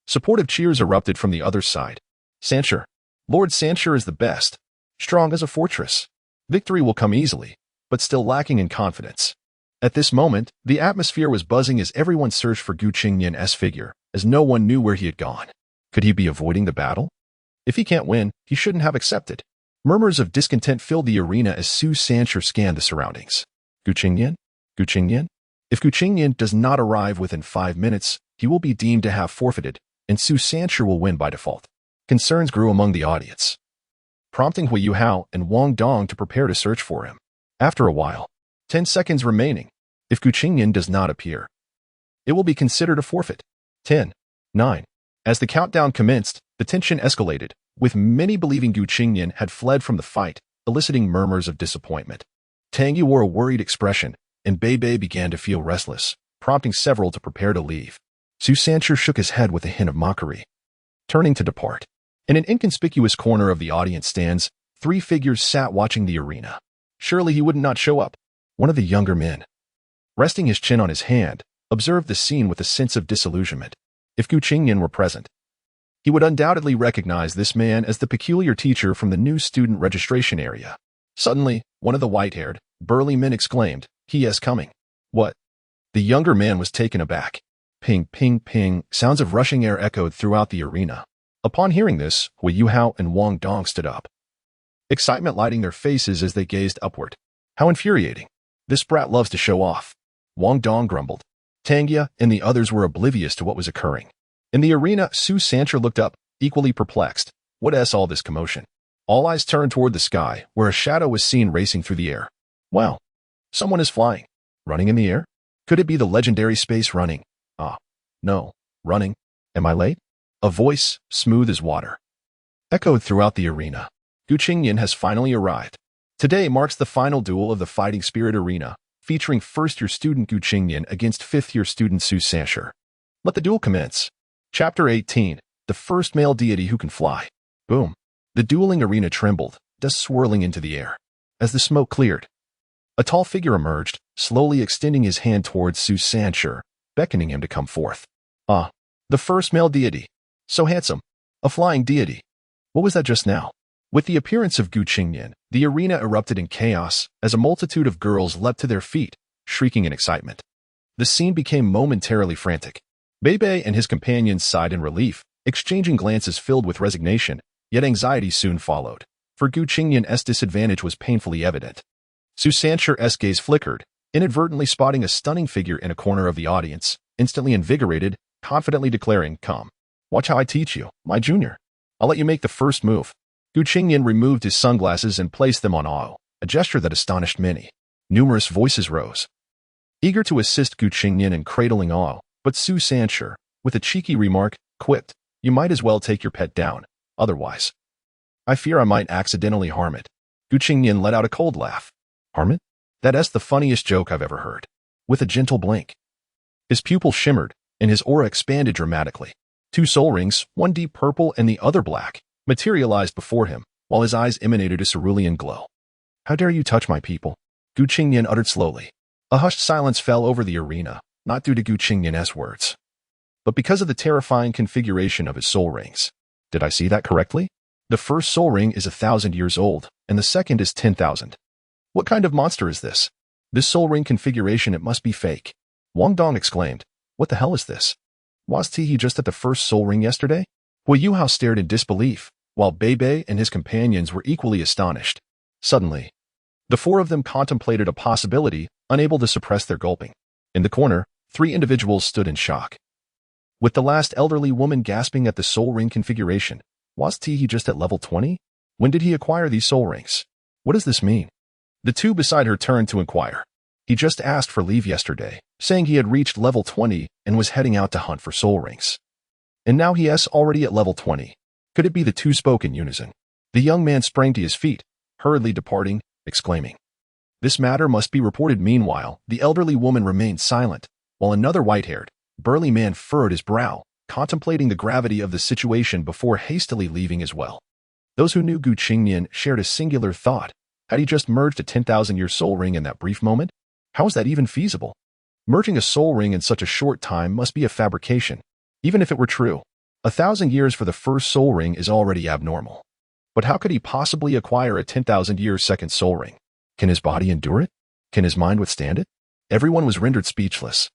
supportive cheers erupted from the other side. Sanshi, Lord Sanshi is the best, strong as a fortress. Victory will come easily, but still lacking in confidence. At this moment, the atmosphere was buzzing as everyone searched for Qingnian's figure, as no one knew where he had gone. Could he be avoiding the battle? If he can't win, he shouldn't have accepted. Murmurs of discontent filled the arena as Su Sanshi scanned the surroundings. Qingnian? Qingnian? If Qingnian does not arrive within 5 minutes, he will be deemed to have forfeited, and Su Sanshi will win by default. Concerns grew among the audience, prompting Yu Hao and Wong Dong to prepare to search for him. After a while, 10 seconds remaining. If Qingnian does not appear, it will be considered a forfeit. 10, 9. As the countdown commenced, the tension escalated, with many believing Qingnian had fled from the fight, eliciting murmurs of disappointment. Tang Yu wore a worried expression, and Bei Bei began to feel restless, prompting several to prepare to leave. Su Sanshi shook his head with a hint of mockery, turning to depart. In an inconspicuous corner of the audience stands, 3 figures sat watching the arena. Surely he would not show up. One of the younger men, resting his chin on his hand, observed the scene with a sense of disillusionment. If Qingnian were present, he would undoubtedly recognize this man as the peculiar teacher from the new student registration area. Suddenly, one of the white-haired, burly men exclaimed, He is coming. What? The younger man was taken aback. Ping, ping, ping, sounds of rushing air echoed throughout the arena. Upon hearing this, Yu Hao and Wong Dong stood up, excitement lighting their faces as they gazed upward. How infuriating. This brat loves to show off. Wong Dong grumbled. Tang Yu and the others were oblivious to what was occurring. In the arena, Su Sanshi looked up, equally perplexed. What is all this commotion? All eyes turned toward the sky, where a shadow was seen racing through the air. Wow. Someone is flying. Running in the air? Could it be the legendary space running? Ah, no. Running. Am I late? A voice, smooth as water, echoed throughout the arena. Qingnian has finally arrived. Today marks the final duel of the Fighting Spirit Arena, featuring 1st-year student Qingnian against 5th-year student Su Sanshi. Let the duel commence. Chapter 18, The First Male Deity Who Can Fly. Boom. The dueling arena trembled, dust swirling into the air. As the smoke cleared, a tall figure emerged, slowly extending his hand towards Su Sanshi, beckoning him to come forth. Ah, the first male deity. So handsome. A flying deity. What was that just now? With the appearance of Qingnian, the arena erupted in chaos as a multitude of girls leapt to their feet, shrieking in excitement. The scene became momentarily frantic. Bei Bei and his companions sighed in relief, exchanging glances filled with resignation, yet anxiety soon followed, for Qingnian's disadvantage was painfully evident. Su Sanshi's gaze flickered, inadvertently spotting a stunning figure in a corner of the audience, instantly invigorated, confidently declaring, Come, watch how I teach you, my junior. I'll let you make the first move. Qingnian removed his sunglasses and placed them on Ao, a gesture that astonished many. Numerous voices rose, eager to assist Qingnian in cradling Ao, but Su Sanshi, with a cheeky remark, quipped, You might as well take your pet down, otherwise I fear I might accidentally harm it. Qingnian let out a cold laugh. Harm it? That's the funniest joke I've ever heard. With a gentle blink, his pupil shimmered, and his aura expanded dramatically. 2 soul rings, one deep purple and the other black, materialized before him, while his eyes emanated a cerulean glow. How dare you touch my people? Qingnian uttered slowly. A hushed silence fell over the arena, not due to Qingnian's words, but because of the terrifying configuration of his soul rings. Did I see that correctly? The first soul ring is 1,000 years old, and the second is 10,000. What kind of monster is this? This soul ring configuration, it must be fake. Wong Dong exclaimed. What the hell is this? Was he just at the first soul ring yesterday? Hu Yuhao stared in disbelief, while Bei and his companions were equally astonished. Suddenly, the four of them contemplated a possibility, unable to suppress their gulping. In the corner, three individuals stood in shock. With the last elderly woman gasping at the soul ring configuration. Was he just at level 20? When did he acquire these soul rings? What does this mean? The two beside her turned to inquire. He just asked for leave yesterday, saying he had reached level 20 and was heading out to hunt for soul rings. And now he is already at level 20. Could it be the two spoke in unison? The young man sprang to his feet, hurriedly departing, exclaiming, "This matter must be reported." Meanwhile, the elderly woman remained silent, while another white-haired, burly man furrowed his brow, contemplating the gravity of the situation before hastily leaving as well. Those who knew Qingnian shared a singular thought. Had he just merged a 10,000-year soul ring in that brief moment? How is that even feasible? Merging a soul ring in such a short time must be a fabrication. Even if it were true, 1,000 years for the first soul ring is already abnormal. But how could he possibly acquire a 10,000-year second soul ring? Can his body endure it? Can his mind withstand it? Everyone was rendered speechless.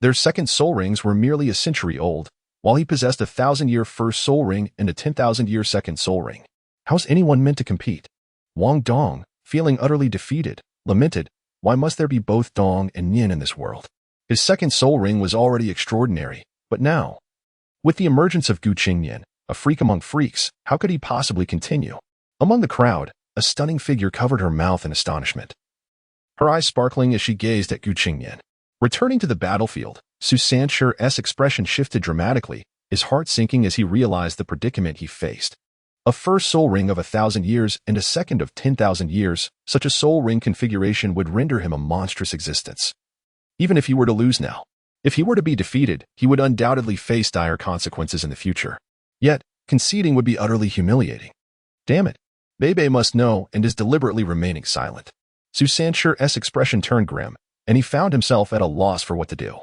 Their second soul rings were merely a century old, while he possessed a 1,000-year first soul ring and a 10,000-year second soul ring. How's anyone meant to compete? Wong Dong, feeling utterly defeated, lamented, why must there be both Dong and Nian in this world? His second soul ring was already extraordinary, but now, with the emergence of Qingnian, a freak among freaks, how could he possibly continue? Among the crowd, a stunning figure covered her mouth in astonishment, her eyes sparkling as she gazed at Qingnian. Returning to the battlefield, Su Sancher's expression shifted dramatically, his heart sinking as he realized the predicament he faced. A first soul ring of 1,000 years and a second of 10,000 years, such a soul ring configuration would render him a monstrous existence. Even if he were to lose now, if he were to be defeated, he would undoubtedly face dire consequences in the future. Yet, conceding would be utterly humiliating. Damn it. Bei must know and is deliberately remaining silent. Su Sancher's expression turned grim, and he found himself at a loss for what to do.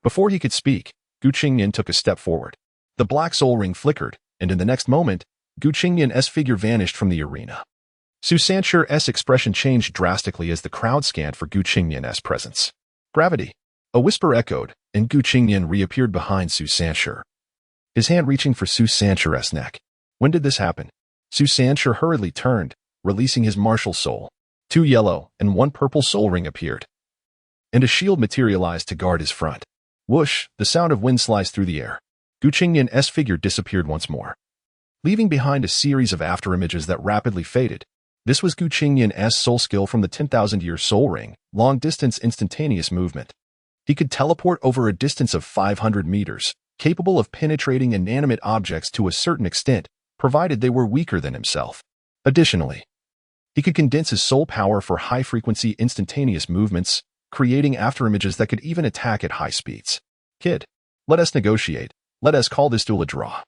Before he could speak, Qingnian took a step forward. The black soul ring flickered, and in the next moment, Qingnian's figure vanished from the arena. Su Sancher's expression changed drastically as the crowd scanned for Qingnian's presence. Gravity. A whisper echoed, and Qingnian reappeared behind Su Sancher, his hand reaching for Su Sancher's neck. When did this happen? Su Sancher hurriedly turned, releasing his martial soul. 2 yellow and 1 purple soul ring appeared, and a shield materialized to guard his front. Whoosh, the sound of wind sliced through the air. Qingnian's figure disappeared once more, leaving behind a series of afterimages that rapidly faded. This was Qingnian's soul skill from the 10,000-year soul ring, long-distance instantaneous movement. He could teleport over a distance of 500 meters, capable of penetrating inanimate objects to a certain extent, provided they were weaker than himself. Additionally, he could condense his soul power for high-frequency instantaneous movements, creating afterimages that could even attack at high speeds. Kid, let us negotiate. Let us call this duel a draw.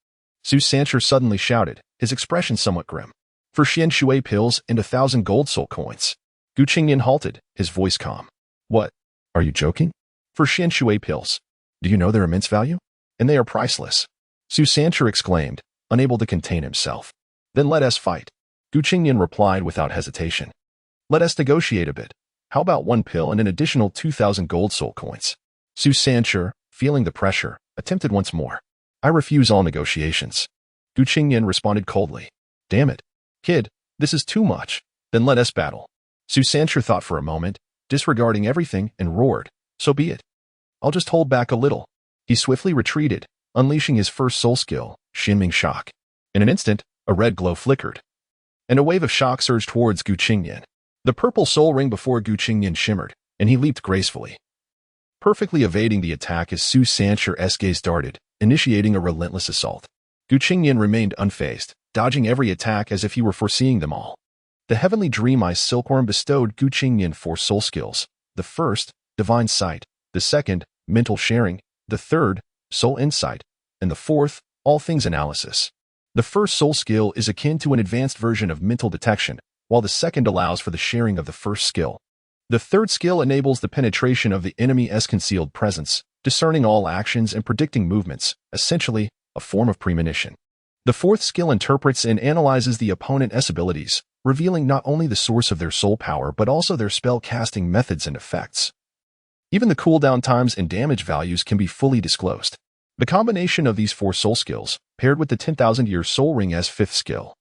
Su Sancher suddenly shouted, his expression somewhat grim. For Xian Shui pills and 1,000 gold soul coins. Qingnian halted, his voice calm. What? Are you joking? For Xian Shui pills. Do you know their immense value? And they are priceless. Su Sancher exclaimed, unable to contain himself. Then let us fight. Qingnian replied without hesitation. Let us negotiate a bit. How about 1 pill and an additional 2,000 gold soul coins? Su Sancher, feeling the pressure, attempted once more. I refuse all negotiations. Qingnian responded coldly. Damn it. Kid, this is too much. Then let us battle. Su Sancher thought for a moment, disregarding everything, and roared. So be it. I'll just hold back a little. He swiftly retreated, unleashing his first soul skill, Shinming Shock. In an instant, a red glow flickered, and a wave of shock surged towards Qingnian. The purple soul ring before Qingnian shimmered, and he leaped gracefully, perfectly evading the attack as Su Sancher's gaze darted, initiating a relentless assault. Qingnian remained unfazed, dodging every attack as if he were foreseeing them all. The Heavenly Dream Eye Silkworm bestowed Qingnian 4 soul skills. The first, Divine Sight. The second, Mental Sharing. The third, Soul Insight. And the fourth, All Things Analysis. The first soul skill is akin to an advanced version of mental detection, while the second allows for the sharing of the first skill. The third skill enables the penetration of the enemy's concealed presence, discerning all actions and predicting movements, essentially a form of premonition. The fourth skill interprets and analyzes the opponent's abilities, revealing not only the source of their soul power but also their spell casting methods and effects. Even the cooldown times and damage values can be fully disclosed. The combination of these four soul skills, paired with the 10,000-year soul ring as fifth skill,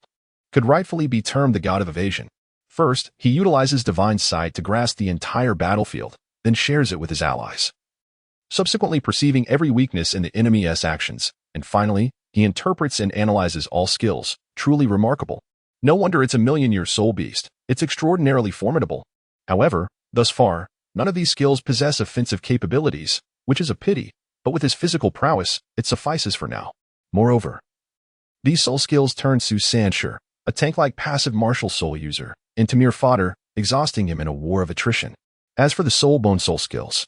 could rightfully be termed the god of evasion. First, he utilizes divine sight to grasp the entire battlefield, then shares it with his allies, subsequently perceiving every weakness in the enemy's actions, and finally, he interprets and analyzes all skills, truly remarkable. No wonder it's a million-year soul beast. It's extraordinarily formidable. However, thus far, none of these skills possess offensive capabilities, which is a pity, but with his physical prowess, it suffices for now. Moreover, these soul skills turn Su Sanshi, a tank-like passive martial soul user, into mere fodder, exhausting him in a war of attrition. As for the soul-bone soul skills,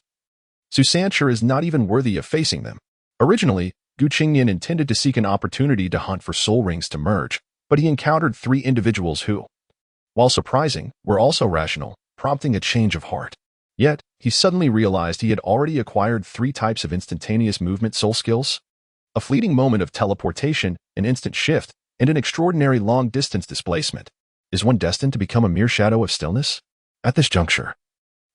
Su Sanshi is not even worthy of facing them. Originally, Qingnian intended to seek an opportunity to hunt for soul rings to merge, but he encountered three individuals who, while surprising, were also rational, prompting a change of heart. Yet, he suddenly realized he had already acquired three types of instantaneous movement soul skills: a fleeting moment of teleportation, an instant shift, and an extraordinary long-distance displacement. Is one destined to become a mere shadow of stillness? At this juncture,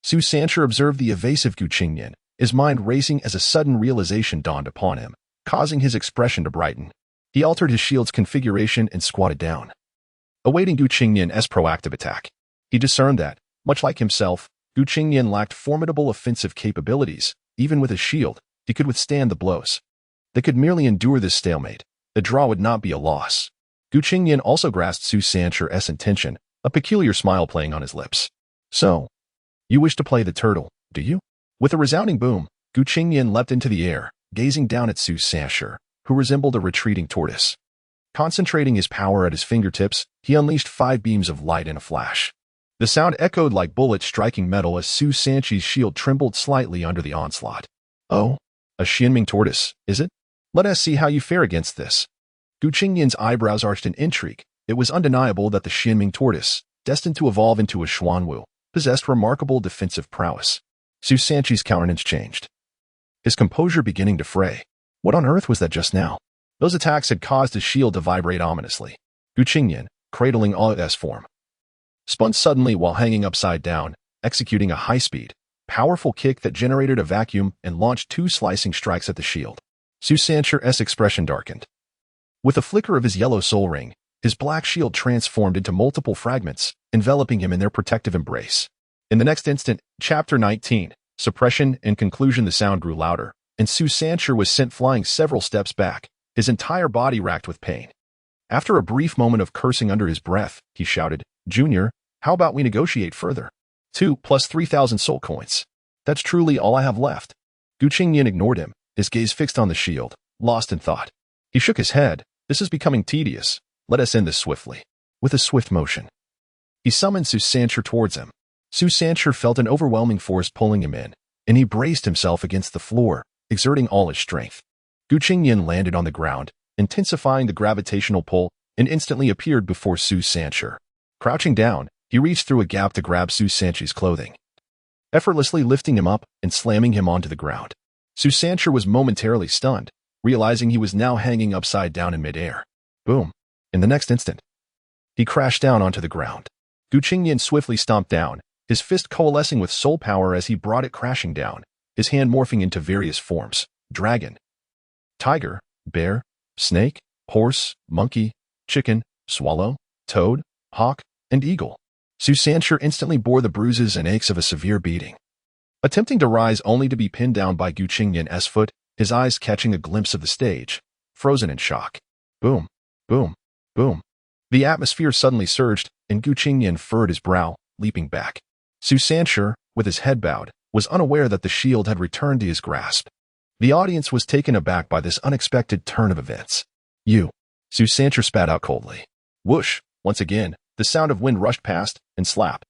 Su Sanshi observed the evasive Qingnian, his mind racing as a sudden realization dawned upon him, causing his expression to brighten. He altered his shield's configuration and squatted down, awaiting Qingnian's proactive attack. He discerned that, much like himself, Qingnian lacked formidable offensive capabilities. Even with his shield, he could withstand the blows. They could merely endure this stalemate. The draw would not be a loss. Qingnian also grasped Su Sanshi's intention, a peculiar smile playing on his lips. So, you wish to play the turtle, do you? With a resounding boom, Qingnian leapt into the air, gazing down at Su Sanshi, who resembled a retreating tortoise. Concentrating his power at his fingertips, he unleashed 5 beams of light in a flash. The sound echoed like bullets striking metal as Su Sanshi's shield trembled slightly under the onslaught. Oh, a Xianming tortoise, is it? Let us see how you fare against this. Qingnian's eyebrows arched in intrigue. It was undeniable that the Xianming tortoise, destined to evolve into a Xuanwu, possessed remarkable defensive prowess. Su Sanshi's countenance changed, his composure beginning to fray. What on earth was that just now? Those attacks had caused his shield to vibrate ominously. Qingnian, cradling all its form, spun suddenly while hanging upside down, executing a high-speed, powerful kick that generated a vacuum and launched 2 slicing strikes at the shield. Su Sanshi's expression darkened. With a flicker of his yellow soul ring, his black shield transformed into multiple fragments, enveloping him in their protective embrace. In the next instant, Chapter 19, Suppression and Conclusion, the sound grew louder, and Su Sanshi was sent flying several steps back, his entire body racked with pain. After a brief moment of cursing under his breath, he shouted, "Junior, how about we negotiate further? 2 plus 3,000 soul coins. That's truly all I have left." Qingnian ignored him, his gaze fixed on the shield, lost in thought. He shook his head. "This is becoming tedious. Let us end this swiftly." With a swift motion, he summoned Su Sanshi towards him. Su Sanshi felt an overwhelming force pulling him in, and he braced himself against the floor, exerting all his strength. Qingnian landed on the ground, intensifying the gravitational pull, and instantly appeared before Su Sanshi. Crouching down, he reached through a gap to grab Su Sanshi's clothing, effortlessly lifting him up and slamming him onto the ground. Su Sanshi was momentarily stunned, realizing he was now hanging upside down in midair. Boom. In the next instant, he crashed down onto the ground. Qingnian swiftly stomped down, his fist coalescing with soul power as he brought it crashing down, his hand morphing into various forms: dragon, tiger, bear, snake, horse, monkey, chicken, swallow, toad, hawk, and eagle. Su Sanshi instantly bore the bruises and aches of a severe beating, attempting to rise only to be pinned down by Qingnian's foot, his eyes catching a glimpse of the stage, frozen in shock. Boom, boom, boom. The atmosphere suddenly surged, and Qingnian furrowed his brow, leaping back. Su Sanshi, with his head bowed, was unaware that the shield had returned to his grasp. The audience was taken aback by this unexpected turn of events. "You," Su Sanshi spat out coldly. Whoosh! Once again, the sound of wind rushed past, and slap.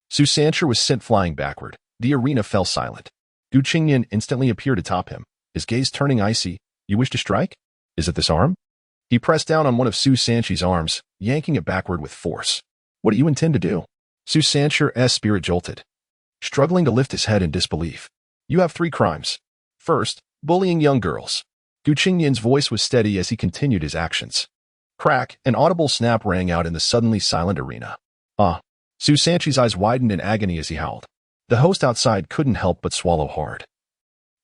Su Sanshi was sent flying backward. The arena fell silent. Qingnian instantly appeared atop him, his gaze turning icy. "You wish to strike? Is it this arm?" He pressed down on one of Su Sanshi's arms, yanking it backward with force. "What do you intend to do?" Su Sanshi's spirit jolted, struggling to lift his head in disbelief. "You have 3 crimes. First, bullying young girls. Gu Qingnian's voice was steady as he continued his actions. Crack, an audible snap rang out in the suddenly silent arena. Ah! Su Sanchi's eyes widened in agony as he howled. The host outside couldn't help but swallow hard.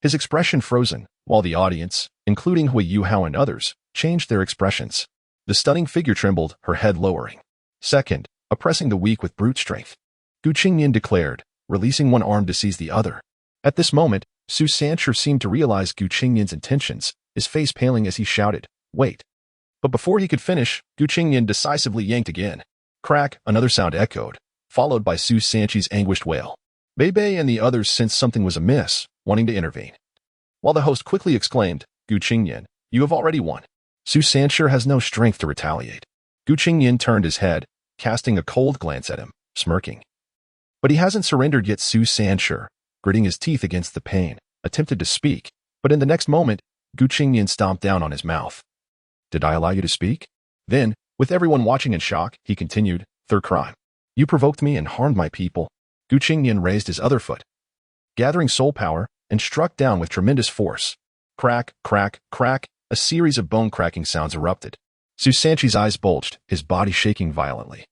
His expression frozen, while the audience, including Hui Yuhao and others, changed their expressions. The stunning figure trembled, her head lowering. Second, oppressing the weak with brute strength. Gu Qingnian declared, releasing one arm to seize the other. At this moment, Su Sanchi seemed to realize Gu Qingnian's intentions, his face paling as he shouted, "Wait!" But before he could finish, Gu Qingnian decisively yanked again. Crack, another sound echoed, followed by Su Sanchi's anguished wail. Bei and the others sensed something was amiss, wanting to intervene. While the host quickly exclaimed, "Gu Qingnian, you have already won." Su Sanchi has no strength to retaliate. Gu Qingnian turned his head, casting a cold glance at him, smirking. But he hasn't surrendered yet. Su Sanchi, gritting his teeth against the pain, attempted to speak, but in the next moment, Gu Qingnian stomped down on his mouth. "Did I allow you to speak?" Then, with everyone watching in shock, he continued, "Third crime. You provoked me and harmed my people." Gu Qingnian raised his other foot, gathering soul power, and struck down with tremendous force. Crack, crack, crack, a series of bone-cracking sounds erupted. Su Sanchi's eyes bulged, his body shaking violently.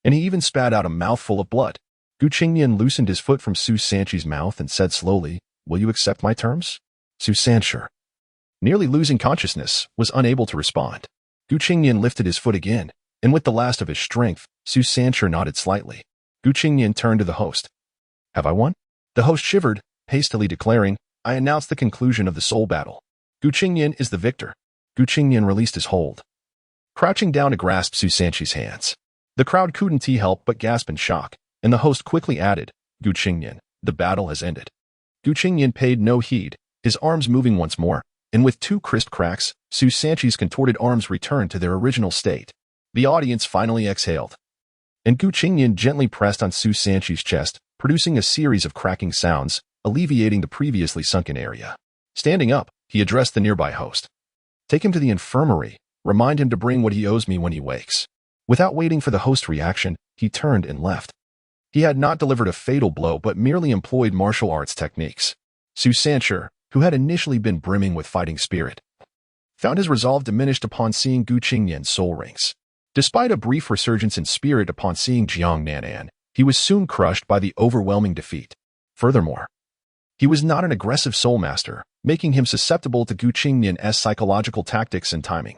And he even spat out a mouthful of blood. Gu Qingnian loosened his foot from Su Sanchi's mouth and said slowly, "Will you accept my terms?" Su Sanchi, nearly losing consciousness, was unable to respond. Gu Qingnian lifted his foot again, and with the last of his strength, Su Sanchi nodded slightly. Gu Qingnian turned to the host. "Have I won?" The host shivered, hastily declaring, "I announce the conclusion of the soul battle. Gu Qingnian is the victor." Gu Qingnian released his hold, crouching down to grasp Su Sanchi's hands. The crowd couldn't help but gasp in shock, and the host quickly added, "Gu Qingnian, the battle has ended." Gu Qingnian paid no heed, his arms moving once more, and with two crisp cracks, Su Sanchi's contorted arms returned to their original state. The audience finally exhaled, and Gu Qingnian gently pressed on Su Sanchi's chest, producing a series of cracking sounds, alleviating the previously sunken area. Standing up, he addressed the nearby host. "Take him to the infirmary. Remind him to bring what he owes me when he wakes." Without waiting for the host's reaction, he turned and left. He had not delivered a fatal blow but merely employed martial arts techniques. Su Sanchi, who had initially been brimming with fighting spirit, found his resolve diminished upon seeing Gu Qingnian's soul rings. Despite a brief resurgence in spirit upon seeing Jiang Nanan, he was soon crushed by the overwhelming defeat. Furthermore, he was not an aggressive soul master, making him susceptible to Gu Qingnian's psychological tactics and timing.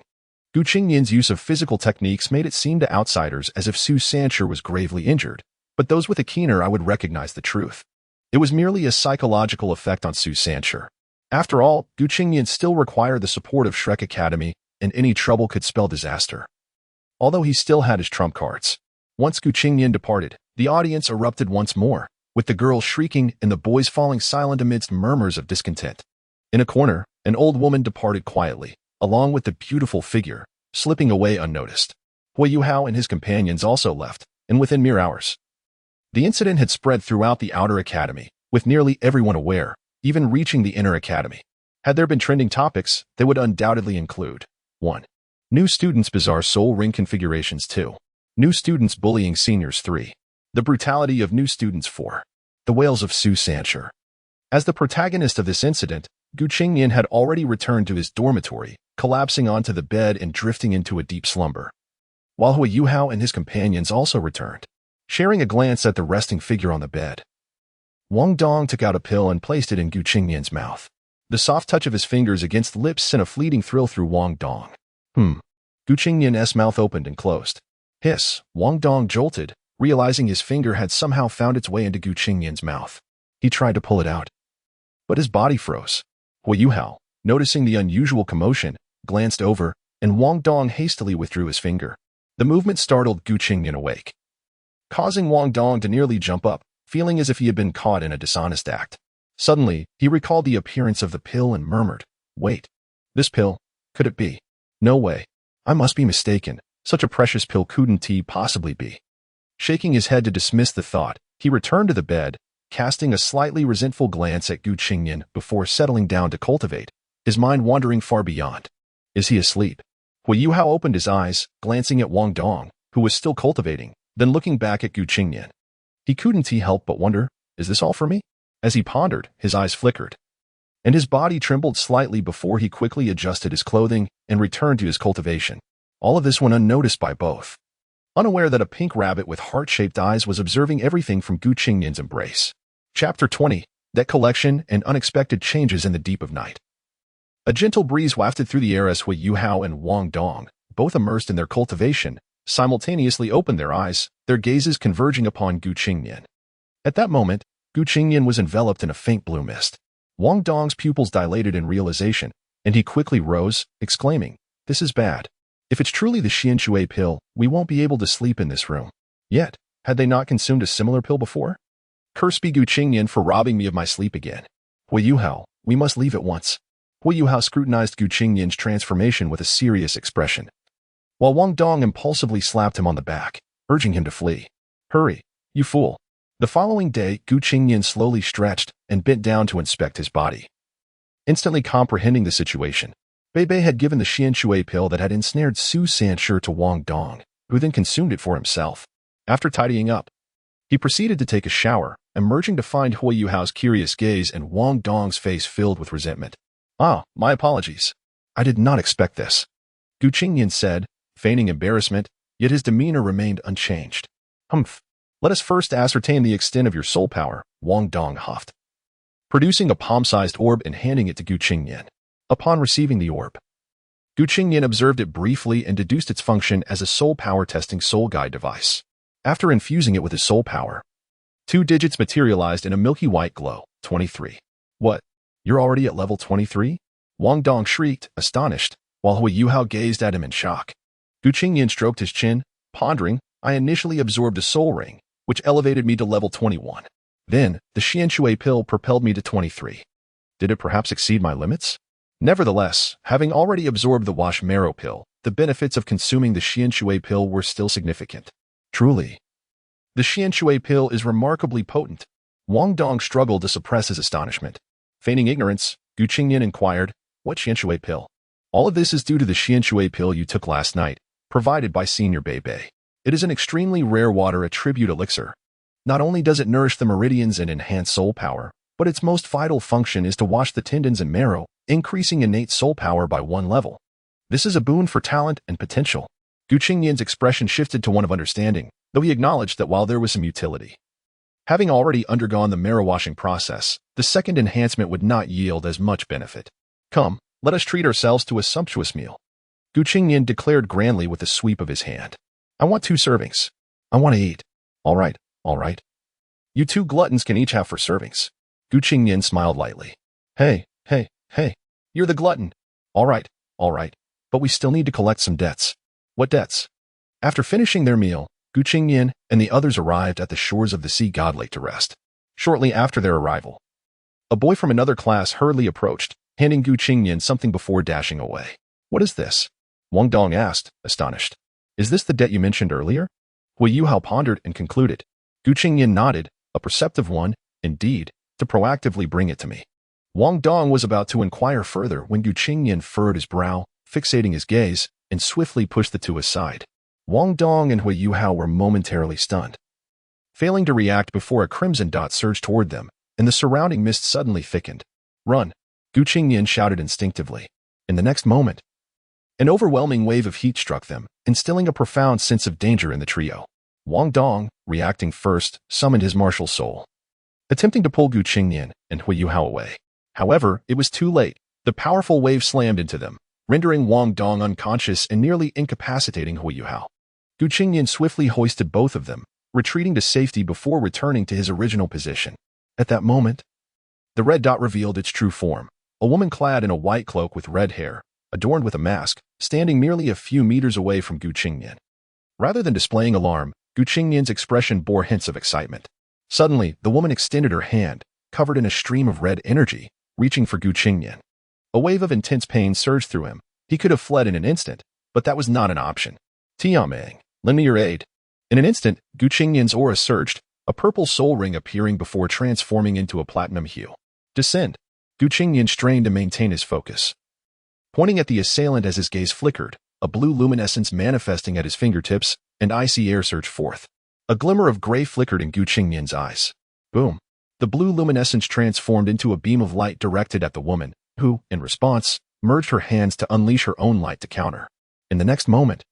Gu Qingnian's use of physical techniques made it seem to outsiders as if Su Sanchi was gravely injured, but those with a keener eye would recognize the truth. It was merely a psychological effect on Su Sanchi. After all, Gu Qingnian still required the support of Shrek Academy, and any trouble could spell disaster. Although he still had his trump cards. Once Gu Qingnian departed, the audience erupted once more, with the girls shrieking and the boys falling silent amidst murmurs of discontent. In a corner, an old woman departed quietly, along with the beautiful figure, slipping away unnoticed. Hui Yuhao and his companions also left, and within mere hours, the incident had spread throughout the outer academy, with nearly everyone aware, even reaching the inner academy. Had there been trending topics, they would undoubtedly include 1. New students' bizarre soul ring configurations. 2. New students bullying seniors. 3. The brutality of new students. 4. The wails of Su Sanchi. As the protagonist of this incident, Gu Qingnian had already returned to his dormitory, collapsing onto the bed and drifting into a deep slumber. While Hui Yuhao and his companions also returned, sharing a glance at the resting figure on the bed. Wong Dong took out a pill and placed it in Gu Qingnian's mouth. The soft touch of his fingers against lips sent a fleeting thrill through Wong Dong. Gu Qingnian's mouth opened and closed. Hiss, Wong Dong jolted, realizing his finger had somehow found its way into Gu Qingnian's mouth. He tried to pull it out, but his body froze. Hui Yuhao, noticing the unusual commotion, glanced over, and Wong Dong hastily withdrew his finger. The movement startled Gu Qingnian awake, causing Wong Dong to nearly jump up, feeling as if he had been caught in a dishonest act. Suddenly, he recalled the appearance of the pill and murmured, "Wait, this pill, could it be? No way. I must be mistaken. Such a precious pill couldn't possibly be." Shaking his head to dismiss the thought, he returned to the bed, casting a slightly resentful glance at Gu Qingnian before settling down to cultivate, his mind wandering far beyond. Is he asleep? Hui Yuhao opened his eyes, glancing at Wong Dong, who was still cultivating, then looking back at Gu Qingnian. He couldn't help but wonder, is this all for me? As he pondered, his eyes flickered. and his body trembled slightly before he quickly adjusted his clothing and returned to his cultivation. All of this went unnoticed by both, unaware that a pink rabbit with heart-shaped eyes was observing everything from Gu Qingnian's embrace. Chapter 20. Debt Collection and Unexpected Changes in the Deep of Night. A gentle breeze wafted through the air as Hui Yuhao and Wong Dong, both immersed in their cultivation, simultaneously opened their eyes, their gazes converging upon Gu Qingnian. At that moment, Gu Qingnian was enveloped in a faint blue mist. Wong Dong's pupils dilated in realization, and he quickly rose, exclaiming, "This is bad. If it's truly the Xianshui pill, we won't be able to sleep in this room." Yet, had they not consumed a similar pill before? Curse be Gu Qingnian for robbing me of my sleep again. Hui Yuhao, we must leave at once. Hui Yuhao scrutinized Gu Qingnian's transformation with a serious expression, while Wong Dong impulsively slapped him on the back, urging him to flee. "Hurry, you fool." The following day, Gu Qingnian slowly stretched and bent down to inspect his body. Instantly comprehending the situation, Bei Bei had given the Xianshui pill that had ensnared Su Sanshi to Wong Dong, who then consumed it for himself. After tidying up, he proceeded to take a shower, emerging to find Hui Yuhao's curious gaze and Wong Dong's face filled with resentment. "Ah, my apologies. I did not expect this," Gu Qingnian said, feigning embarrassment, yet his demeanor remained unchanged. "Humph. Let us first ascertain the extent of your soul power," Wong Dong huffed, producing a palm-sized orb and handing it to Gu Qingnian. Upon receiving the orb, Gu Qingnian observed it briefly and deduced its function as a soul power testing soul guide device. After infusing it with his soul power, 2 digits materialized in a milky white glow. 23. "What? You're already at level 23? Wong Dong shrieked, astonished, while Hui Yuhao gazed at him in shock. Gu Qingnian stroked his chin, pondering, "I initially absorbed a soul ring, which elevated me to level 21. Then, the Xianshui pill propelled me to 23. Did it perhaps exceed my limits? Nevertheless, having already absorbed the wash marrow pill, the benefits of consuming the Xianshui pill were still significant. Truly, the Xianshui pill is remarkably potent." Wong Dong struggled to suppress his astonishment. Feigning ignorance, Gu Qingnian inquired, "What Xianshui pill?" "All of this is due to the Xianshui pill you took last night, provided by Senior Bei Bei. It is an extremely rare water attribute elixir. Not only does it nourish the meridians and enhance soul power, but its most vital function is to wash the tendons and marrow, increasing innate soul power by 1 level. This is a boon for talent and potential." Gu Qingnian's expression shifted to one of understanding, though he acknowledged that while there was some utility, having already undergone the marrow washing process, the second enhancement would not yield as much benefit. "Come, let us treat ourselves to a sumptuous meal," Gu Qingnian declared grandly with a sweep of his hand. "I want 2 servings. I want to eat." All right. "You 2 gluttons can each have 4 servings." Gu Qingnian smiled lightly. Hey, you're the glutton. All right, but we still need to collect some debts." "What debts?" After finishing their meal, Gu Qingnian and the others arrived at the shores of the sea god lake to rest. Shortly after their arrival, a boy from another class hurriedly approached, handing Gu Qingnian something before dashing away. "What is this?" Wong Dong asked, astonished. "Is this the debt you mentioned earlier?" Hui Yuhao pondered and concluded. Gu Qingnian nodded, "A perceptive one, indeed, to proactively bring it to me." Wong Dong was about to inquire further when Gu Qingnian furrowed his brow, fixating his gaze, and swiftly pushed the 2 aside. Wong Dong and Hui Yuhao were momentarily stunned, failing to react before a crimson dot surged toward them, and the surrounding mist suddenly thickened. "Run!" Gu Qingnian shouted instinctively. In the next moment, an overwhelming wave of heat struck them, instilling a profound sense of danger in the trio. Wong Dong, reacting first, summoned his martial soul, attempting to pull Gu Qingnian and Hui Yuhao away. However, it was too late. The powerful wave slammed into them, rendering Wong Dong unconscious and nearly incapacitating Hui Yuhao. Gu Qingnian swiftly hoisted both of them, retreating to safety before returning to his original position. At that moment, the red dot revealed its true form, a woman clad in a white cloak with red hair, adorned with a mask, standing merely a few meters away from Gu Qingnian. Rather than displaying alarm, Gu Qingnian's expression bore hints of excitement. Suddenly, the woman extended her hand, covered in a stream of red energy, reaching for Gu Qingnian. A wave of intense pain surged through him. He could have fled in an instant, but that was not an option. "Tiameng, lend me your aid." In an instant, Gu Qingnian's aura surged, a purple soul ring appearing before transforming into a platinum hue. "Descend." Gu Qingnian strained to maintain his focus, pointing at the assailant as his gaze flickered, a blue luminescence manifesting at his fingertips, and icy air surged forth. A glimmer of gray flickered in Gu Qingnian's eyes. Boom. The blue luminescence transformed into a beam of light directed at the woman, who, in response, merged her hands to unleash her own light to counter. In the next moment,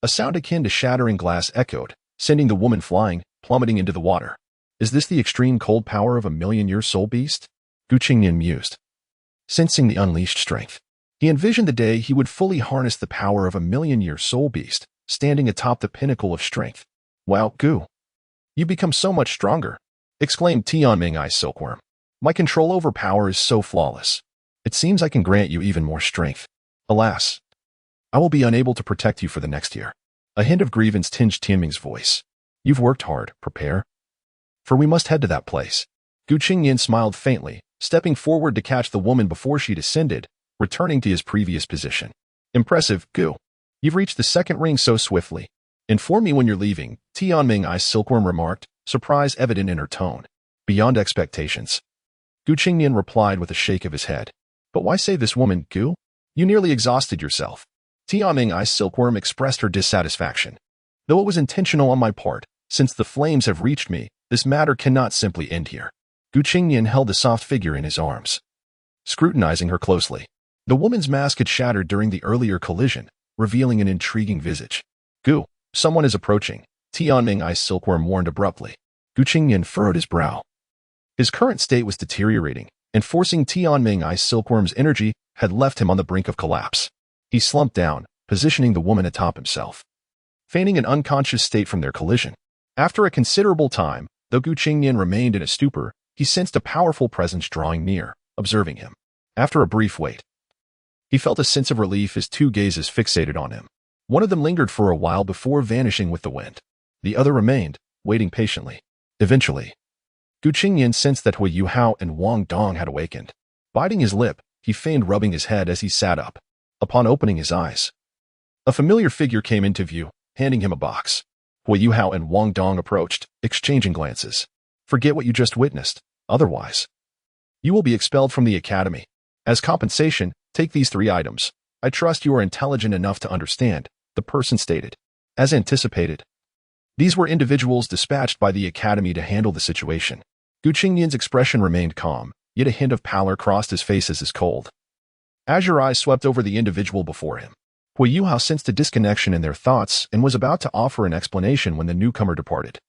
a sound akin to shattering glass echoed, sending the woman flying, plummeting into the water. Is this the extreme cold power of a million-year soul beast? Qingnian mused. Sensing the unleashed strength, he envisioned the day he would fully harness the power of a million-year soul beast, standing atop the pinnacle of strength. Wow, Gu! You become so much stronger, exclaimed Tianming-Eye's silkworm. My control over power is so flawless. It seems I can grant you even more strength. Alas, I will be unable to protect you for the next year. A hint of grievance tinged Tianming's voice. You've worked hard, prepare. For we must head to that place. Qingnian smiled faintly, stepping forward to catch the woman before she descended, returning to his previous position. Impressive, Gu. You've reached the second ring so swiftly. Inform me when you're leaving, Tianming-Eye's silkworm remarked, surprise evident in her tone. Beyond expectations. Qingnian replied with a shake of his head. But why save this woman, Gu? You nearly exhausted yourself. Tianming-Eye's silkworm expressed her dissatisfaction. Though it was intentional on my part, since the flames have reached me, this matter cannot simply end here. Qingnian held the soft figure in his arms, scrutinizing her closely. The woman's mask had shattered during the earlier collision, revealing an intriguing visage. Gu, someone is approaching, Tianming-Eye's silkworm warned abruptly. Qingnian furrowed his brow. His current state was deteriorating, and forcing Tianming-Eye's silkworm's energy had left him on the brink of collapse. He slumped down, positioning the woman atop himself, feigning an unconscious state from their collision. After a considerable time, though Qingnian remained in a stupor, he sensed a powerful presence drawing near, observing him. After a brief wait, he felt a sense of relief as two gazes fixated on him. One of them lingered for a while before vanishing with the wind. The other remained, waiting patiently. Eventually, Qingnian sensed that Hui Yuhao and Wong Dong had awakened. Biting his lip, he feigned rubbing his head as he sat up. Upon opening his eyes, a familiar figure came into view, handing him a box. Hui Yuhao and Wong Dong approached, exchanging glances. Forget what you just witnessed. Otherwise, you will be expelled from the academy. As compensation, take these 3 items. I trust you are intelligent enough to understand, the person stated. As anticipated, these were individuals dispatched by the academy to handle the situation. Qingnian's expression remained calm, yet a hint of pallor crossed his face as his cold azure eyes swept over the individual before him. Hui Yuhao sensed a disconnection in their thoughts and was about to offer an explanation when the newcomer departed,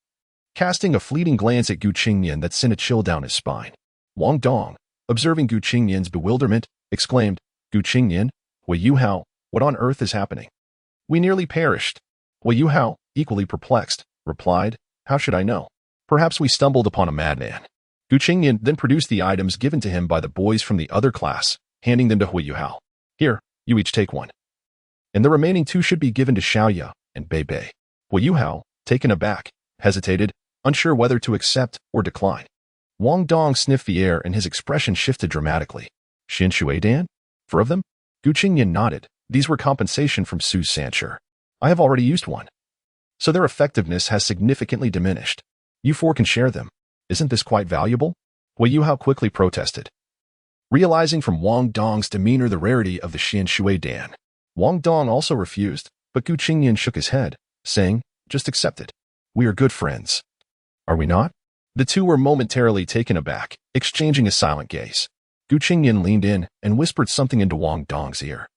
casting a fleeting glance at Qingnian that sent a chill down his spine. Wong Dong, observing Qingnian's bewilderment, exclaimed, Qingnian, Hui Yuhao, what on earth is happening? We nearly perished. Hui Yuhao, equally perplexed, replied, how should I know? Perhaps we stumbled upon a madman. Qingnian then produced the items given to him by the boys from the other class, handing them to Hui Yuhao. Here, you each take one. And the remaining 2 should be given to Xiaoya and Bei Bei. Hui Yuhao, taken aback, hesitated, unsure whether to accept or decline. Wong Dong sniffed the air and his expression shifted dramatically. Xin Shui Dan? 4 of them? Qingnian nodded. These were compensation from Su Sancher. I have already used one, so their effectiveness has significantly diminished. You 4 can share them. Isn't this quite valuable? Hui Yuhao quickly protested, realizing from Wong Dong's demeanor the rarity of the Xin Shui Dan. Wong Dong also refused, but Qingnian shook his head, saying, just accept it. We are good friends. Are we not? The 2 were momentarily taken aback, exchanging a silent gaze. Qingnian leaned in and whispered something into Wong Dong's ear,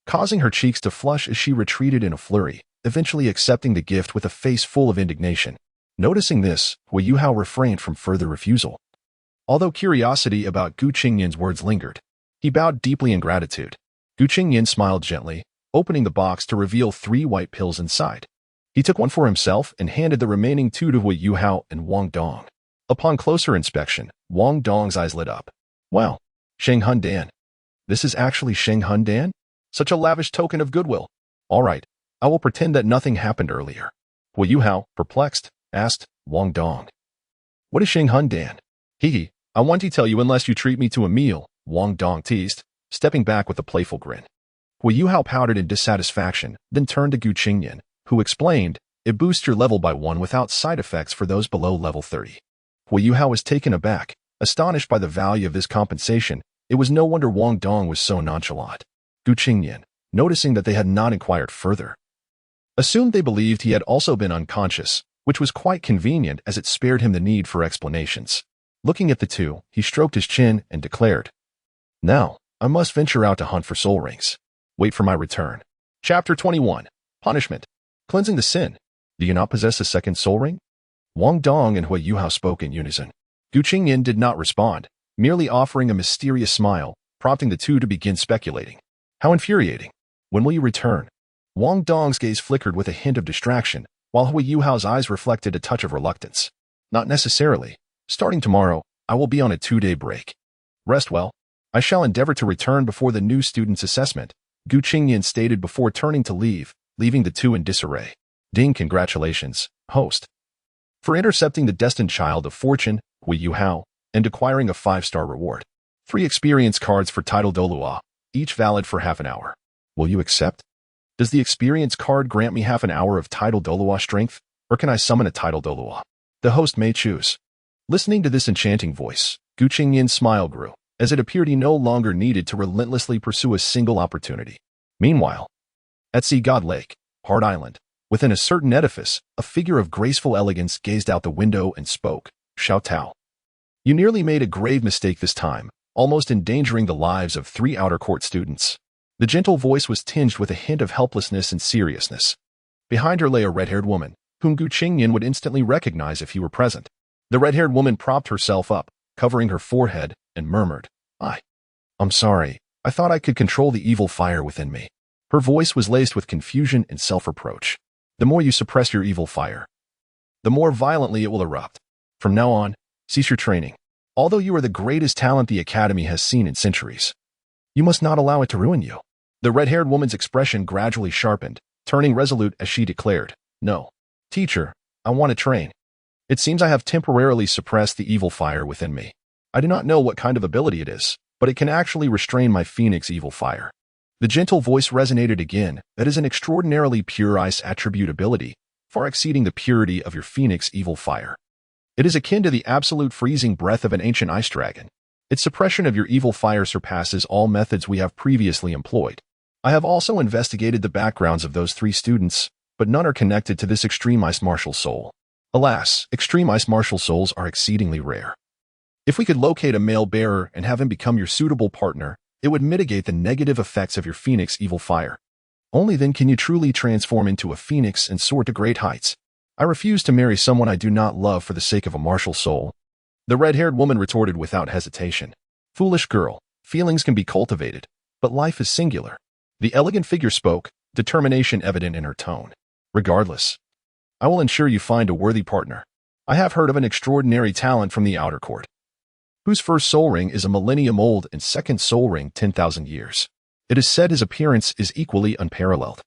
causing her cheeks to flush as she retreated in a flurry, eventually accepting the gift with a face full of indignation. Noticing this, Hui Yuhao refrained from further refusal. Although curiosity about Qingnian's words lingered, he bowed deeply in gratitude. Qingnian smiled gently, opening the box to reveal 3 white pills inside. He took one for himself and handed the remaining 2 to Hui Yuhao and Wong Dong. Upon closer inspection, Wong Dong's eyes lit up. Wow, Sheng Hun Dan. This is actually Sheng Hun Dan? Such a lavish token of goodwill. All right, I will pretend that nothing happened earlier. Hui Yuhao, perplexed, asked Wong Dong. What is Sheng Hun Dan? Hee, I want to tell you unless you treat me to a meal, Wong Dong teased, stepping back with a playful grin. Hui Yuhao pouted in dissatisfaction, then turned to Qingnian, who explained, it boosts your level by 1 without side effects for those below level 30. Hui Yuhao was taken aback, astonished by the value of this compensation. It was no wonder Wong Dong was so nonchalant. Qingnian, noticing that they had not inquired further, assumed they believed he had also been unconscious, which was quite convenient as it spared him the need for explanations. Looking at the two, he stroked his chin and declared, "Now, I must venture out to hunt for soul rings. Wait for my return." Chapter 21. Punishment. Cleansing the sin. Do you not possess a second soul ring? Wong Dong and Hui Yuhao spoke in unison. Qingnian did not respond, merely offering a mysterious smile, prompting the two to begin speculating. How infuriating. When will you return? Wong Dong's gaze flickered with a hint of distraction, while Hui Yuhao's eyes reflected a touch of reluctance. Not necessarily. Starting tomorrow, I will be on a 2-day break. Rest well. I shall endeavor to return before the new student's assessment, Qingnian stated before turning to leave, leaving the two in disarray. Ding, congratulations, host, for intercepting the destined child of fortune, Hui Yuhao, and acquiring a 5-star reward. 3 experience cards for title Douluo, each valid for half an hour. Will you accept? Does the experience card grant me half an hour of title Douluo strength, or can I summon a title Douluo? The host may choose. Listening to this enchanting voice, Qingnian's smile grew, as it appeared he no longer needed to relentlessly pursue a single opportunity. Meanwhile, at Sea God Lake, Hard Island, within a certain edifice, a figure of graceful elegance gazed out the window and spoke, "Xiao Tao. You nearly made a grave mistake this time, almost endangering the lives of 3 outer court students." The gentle voice was tinged with a hint of helplessness and seriousness. Behind her lay a red-haired woman, whom Qingnian would instantly recognize if he were present. The red-haired woman propped herself up, covering her forehead, and murmured, I'm sorry. I thought I could control the evil fire within me." Her voice was laced with confusion and self-reproach. The more you suppress your evil fire, the more violently it will erupt. From now on, cease your training. Although you are the greatest talent the Academy has seen in centuries, you must not allow it to ruin you. The red-haired woman's expression gradually sharpened, turning resolute as she declared, "No, teacher, I want to train. It seems I have temporarily suppressed the evil fire within me. I do not know what kind of ability it is, but it can actually restrain my phoenix evil fire." The gentle voice resonated again. "That is an extraordinarily pure ice attribute ability, far exceeding the purity of your phoenix evil fire. It is akin to the absolute freezing breath of an ancient ice dragon. Its suppression of your evil fire surpasses all methods we have previously employed. I have also investigated the backgrounds of those 3 students, but none are connected to this extreme ice martial soul. Alas, extreme ice martial souls are exceedingly rare. If we could locate a male bearer and have him become your suitable partner, it would mitigate the negative effects of your phoenix evil fire. Only then can you truly transform into a phoenix and soar to great heights. I refuse to marry someone I do not love for the sake of a martial soul." The red-haired woman retorted without hesitation. "Foolish girl, feelings can be cultivated, but life is singular." The elegant figure spoke, determination evident in her tone. "Regardless, I will ensure you find a worthy partner. I have heard of an extraordinary talent from the outer court, whose first soul ring is a millennium old and second soul ring 10,000 years. It is said his appearance is equally unparalleled.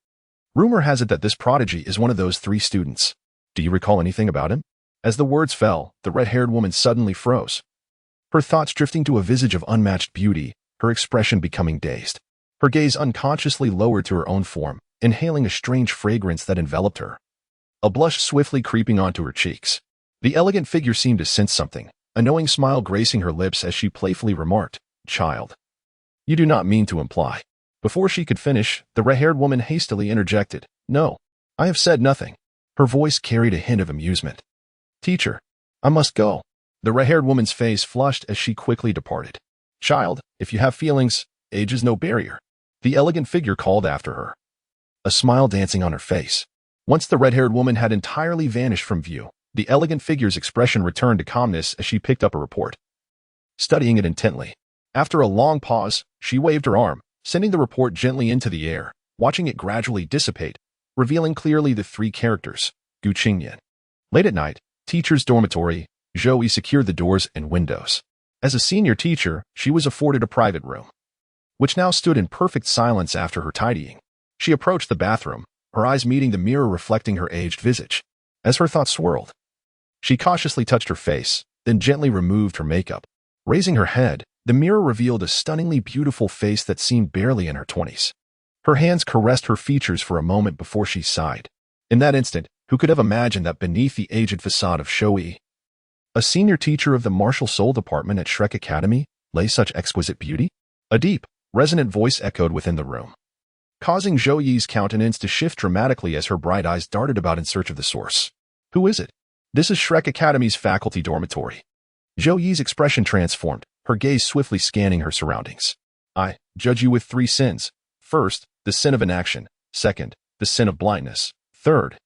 Rumor has it that this prodigy is one of those 3 students. Do you recall anything about him?" As the words fell, the red-haired woman suddenly froze. Her thoughts drifting to a visage of unmatched beauty, her expression becoming dazed. Her gaze unconsciously lowered to her own form, inhaling a strange fragrance that enveloped her. A blush swiftly creeping onto her cheeks. The elegant figure seemed to sense something, a knowing smile gracing her lips as she playfully remarked, "Child, you do not mean to imply." Before she could finish, the red-haired woman hastily interjected, "No, I have said nothing." Her voice carried a hint of amusement. "Teacher, I must go." The red-haired woman's face flushed as she quickly departed. "Child, if you have feelings, age is no barrier," the elegant figure called after her, a smile dancing on her face. Once the red-haired woman had entirely vanished from view, the elegant figure's expression returned to calmness as she picked up a report, studying it intently. After a long pause, she waved her arm, sending the report gently into the air, watching it gradually dissipate, revealing clearly the 3 characters, Qingnian. Late at night, teacher's dormitory, Zhou secured the doors and windows. As a senior teacher, she was afforded a private room, which now stood in perfect silence after her tidying. She approached the bathroom, her eyes meeting the mirror reflecting her aged visage. As her thoughts swirled, she cautiously touched her face, then gently removed her makeup. Raising her head, the mirror revealed a stunningly beautiful face that seemed barely in her 20s. Her hands caressed her features for a moment before she sighed. In that instant, who could have imagined that beneath the aged facade of Shui, a senior teacher of the martial soul department at Shrek Academy, lay such exquisite beauty? A deep, resonant voice echoed within the room, causing Zhou Yi's countenance to shift dramatically as her bright eyes darted about in search of the source. "Who is it?" "This is Shrek Academy's faculty dormitory. Zhou Yi's expression transformed, her gaze swiftly scanning her surroundings. I judge you with 3 sins. First, the sin of inaction. Second, the sin of blindness. Third,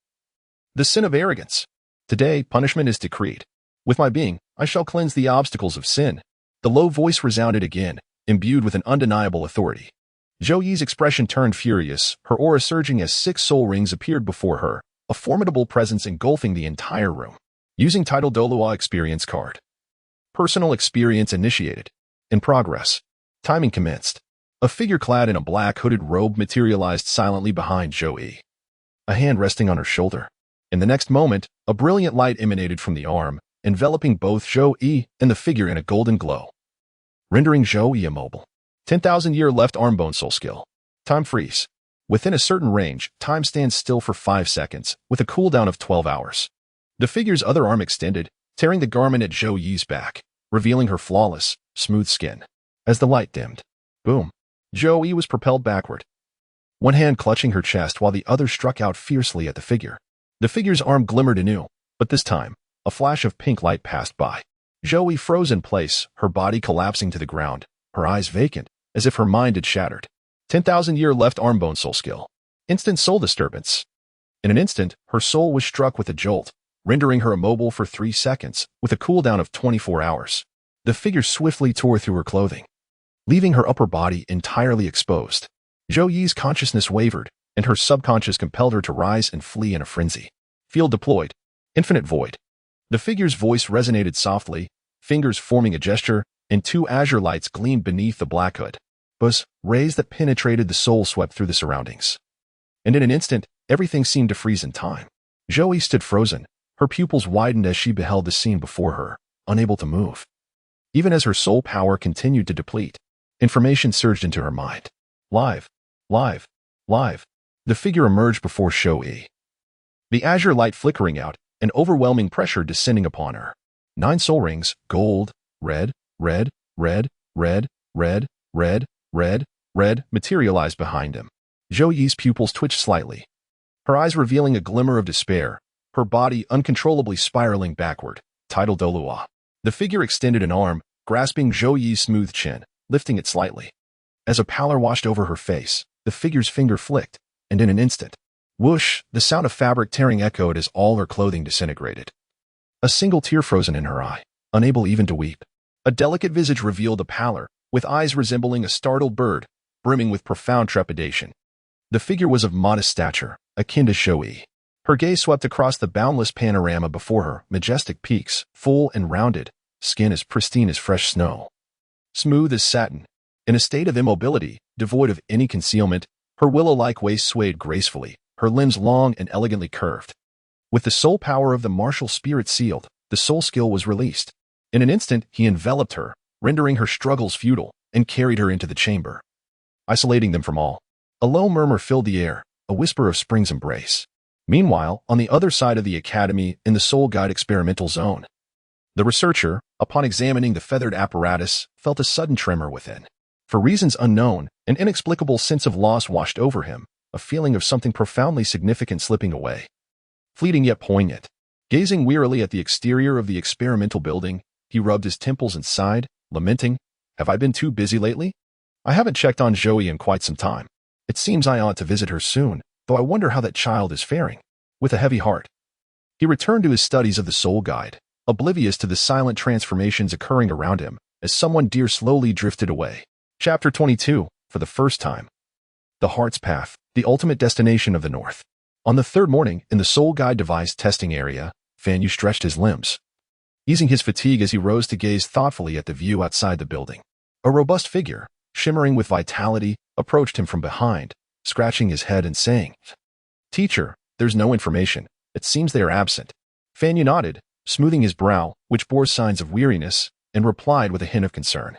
the sin of arrogance. Today, punishment is decreed. With my being, I shall cleanse the obstacles of sin. The low voice resounded again, imbued with an undeniable authority. Zhou Yi's expression turned furious, her aura surging as 6 soul rings appeared before her, a formidable presence engulfing the entire room. Using title Douluo experience card. Personal experience initiated. In progress. Timing commenced. A figure clad in a black hooded robe materialized silently behind Zhou Yi. A hand resting on her shoulder. In the next moment, a brilliant light emanated from the arm, enveloping both Zhou Yi and the figure in a golden glow. Rendering Zhou Yi immobile. 10,000-year left arm bone soul skill. Time freeze. Within a certain range, time stands still for 5 seconds, with a cooldown of 12 hours. The figure's other arm extended, tearing the garment at Zhou Yi's back, revealing her flawless, smooth skin. As the light dimmed, boom, Zhou Yi was propelled backward. One hand clutching her chest while the other struck out fiercely at the figure. The figure's arm glimmered anew, but this time, a flash of pink light passed by. Zhou Yi froze in place, her body collapsing to the ground, her eyes vacant, as if her mind had shattered. 10,000-year left arm bone soul skill. Instant soul disturbance. In an instant, her soul was struck with a jolt, rendering her immobile for 3 seconds, with a cooldown of 24 hours. The figure swiftly tore through her clothing, leaving her upper body entirely exposed. Zhou Yi's consciousness wavered, and her subconscious compelled her to rise and flee in a frenzy. Field deployed. Infinite void. The figure's voice resonated softly, fingers forming a gesture, and 2 azure lights gleamed beneath the black hood. Buzz, rays that penetrated the soul swept through the surroundings. And in an instant, everything seemed to freeze in time. Zhou Yi stood frozen, her pupils widened as she beheld the scene before her, unable to move. Even as her soul power continued to deplete, information surged into her mind. Live. The figure emerged before Zhou Yi. The azure light flickering out, an overwhelming pressure descending upon her. 9 soul rings, gold, red, materialized behind him. Zhou Yi's pupils twitched slightly, her eyes revealing a glimmer of despair, her body uncontrollably spiraling backward. Title Douluo. The figure extended an arm, grasping Zhou Yi's smooth chin, lifting it slightly. As a pallor washed over her face, the figure's finger flicked, and in an instant, whoosh, the sound of fabric tearing echoed as all her clothing disintegrated. A single tear frozen in her eye, unable even to weep. A delicate visage revealed a pallor, with eyes resembling a startled bird, brimming with profound trepidation. The figure was of modest stature, akin to Zhou Yi. Her gaze swept across the boundless panorama before her, majestic peaks, full and rounded, skin as pristine as fresh snow. Smooth as satin. In a state of immobility, devoid of any concealment, her willow-like waist swayed gracefully, her limbs long and elegantly curved. With the soul power of the martial spirit sealed, the soul skill was released. In an instant, he enveloped her, rendering her struggles futile, and carried her into the chamber, isolating them from all. A low murmur filled the air, a whisper of spring's embrace. Meanwhile, on the other side of the academy, in the Soul Guide experimental zone, the researcher, upon examining the feathered apparatus, felt a sudden tremor within. For reasons unknown, an inexplicable sense of loss washed over him, a feeling of something profoundly significant slipping away. Fleeting yet poignant. Gazing wearily at the exterior of the experimental building, he rubbed his temples and sighed, lamenting, "Have I been too busy lately? I haven't checked on Zhou Yi in quite some time. It seems I ought to visit her soon, though I wonder how that child is faring." With a heavy heart, he returned to his studies of the Soul Guide, oblivious to the silent transformations occurring around him, as someone dear slowly drifted away. Chapter 22, for the first time. The Heart's Path, the ultimate destination of the North. On the 3rd morning, in the Soul Guide device testing area, Fan Yu stretched his limbs, easing his fatigue as he rose to gaze thoughtfully at the view outside the building. A robust figure, shimmering with vitality, approached him from behind, scratching his head and saying, "Teacher, there's no information. It seems they are absent." Fan Yu nodded, smoothing his brow, which bore signs of weariness, and replied with a hint of concern.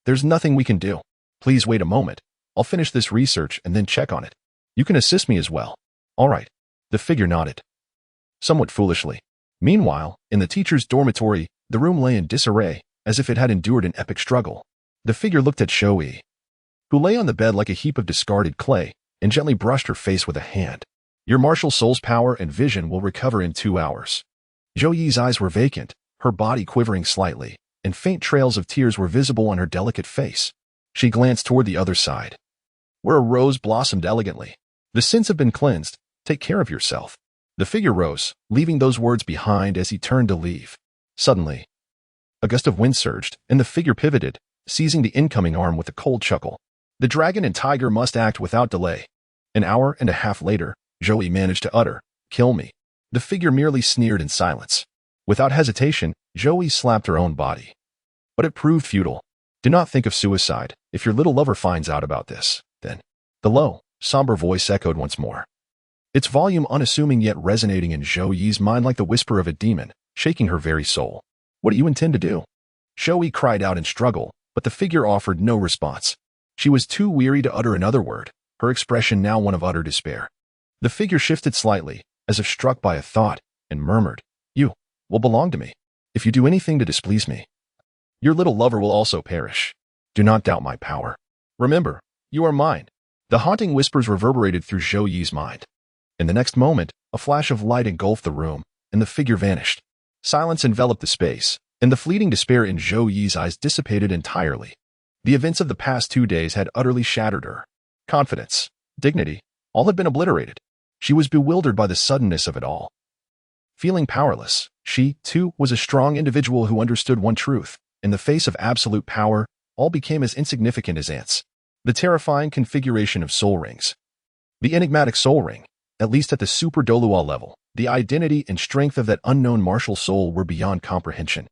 "There's nothing we can do. Please wait a moment. I'll finish this research and then check on it. You can assist me as well." "All right." The figure nodded, somewhat foolishly. Meanwhile, in the teacher's dormitory, the room lay in disarray, as if it had endured an epic struggle. The figure looked at Zhou Yi, who lay on the bed like a heap of discarded clay, and gently brushed her face with a hand. "Your martial soul's power and vision will recover in 2 hours." Zhou Yi's eyes were vacant, her body quivering slightly, and faint trails of tears were visible on her delicate face. She glanced toward the other side, where a rose blossomed elegantly. The sins have been cleansed. Take care of yourself. The figure rose, leaving those words behind as he turned to leave. Suddenly, a gust of wind surged, and the figure pivoted, seizing the incoming arm with a cold chuckle. The dragon and tiger must act without delay. An hour and a half later, Joey managed to utter, "Kill me." The figure merely sneered in silence. Without hesitation, Joey slapped her own body. But it proved futile. Do not think of suicide. If your little lover finds out about this, then. The low, somber voice echoed once more, its volume unassuming yet resonating in Zhou Yi's mind like the whisper of a demon, shaking her very soul. "What do you intend to do?" Zhou Yi cried out in struggle, but the figure offered no response. She was too weary to utter another word, her expression now one of utter despair. The figure shifted slightly, as if struck by a thought, and murmured, "You will belong to me. If you do anything to displease me, your little lover will also perish. Do not doubt my power. Remember, you are mine." The haunting whispers reverberated through Zhou Yi's mind. In the next moment, a flash of light engulfed the room, and the figure vanished. Silence enveloped the space, and the fleeting despair in Zhou Yi's eyes dissipated entirely. The events of the past 2 days had utterly shattered her. Confidence, dignity, all had been obliterated. She was bewildered by the suddenness of it all. Feeling powerless, she, too, was a strong individual who understood one truth. In the face of absolute power, all became as insignificant as ants. The terrifying configuration of soul rings. The enigmatic soul ring, at least at the super Douluo level, the identity and strength of that unknown martial soul were beyond comprehension.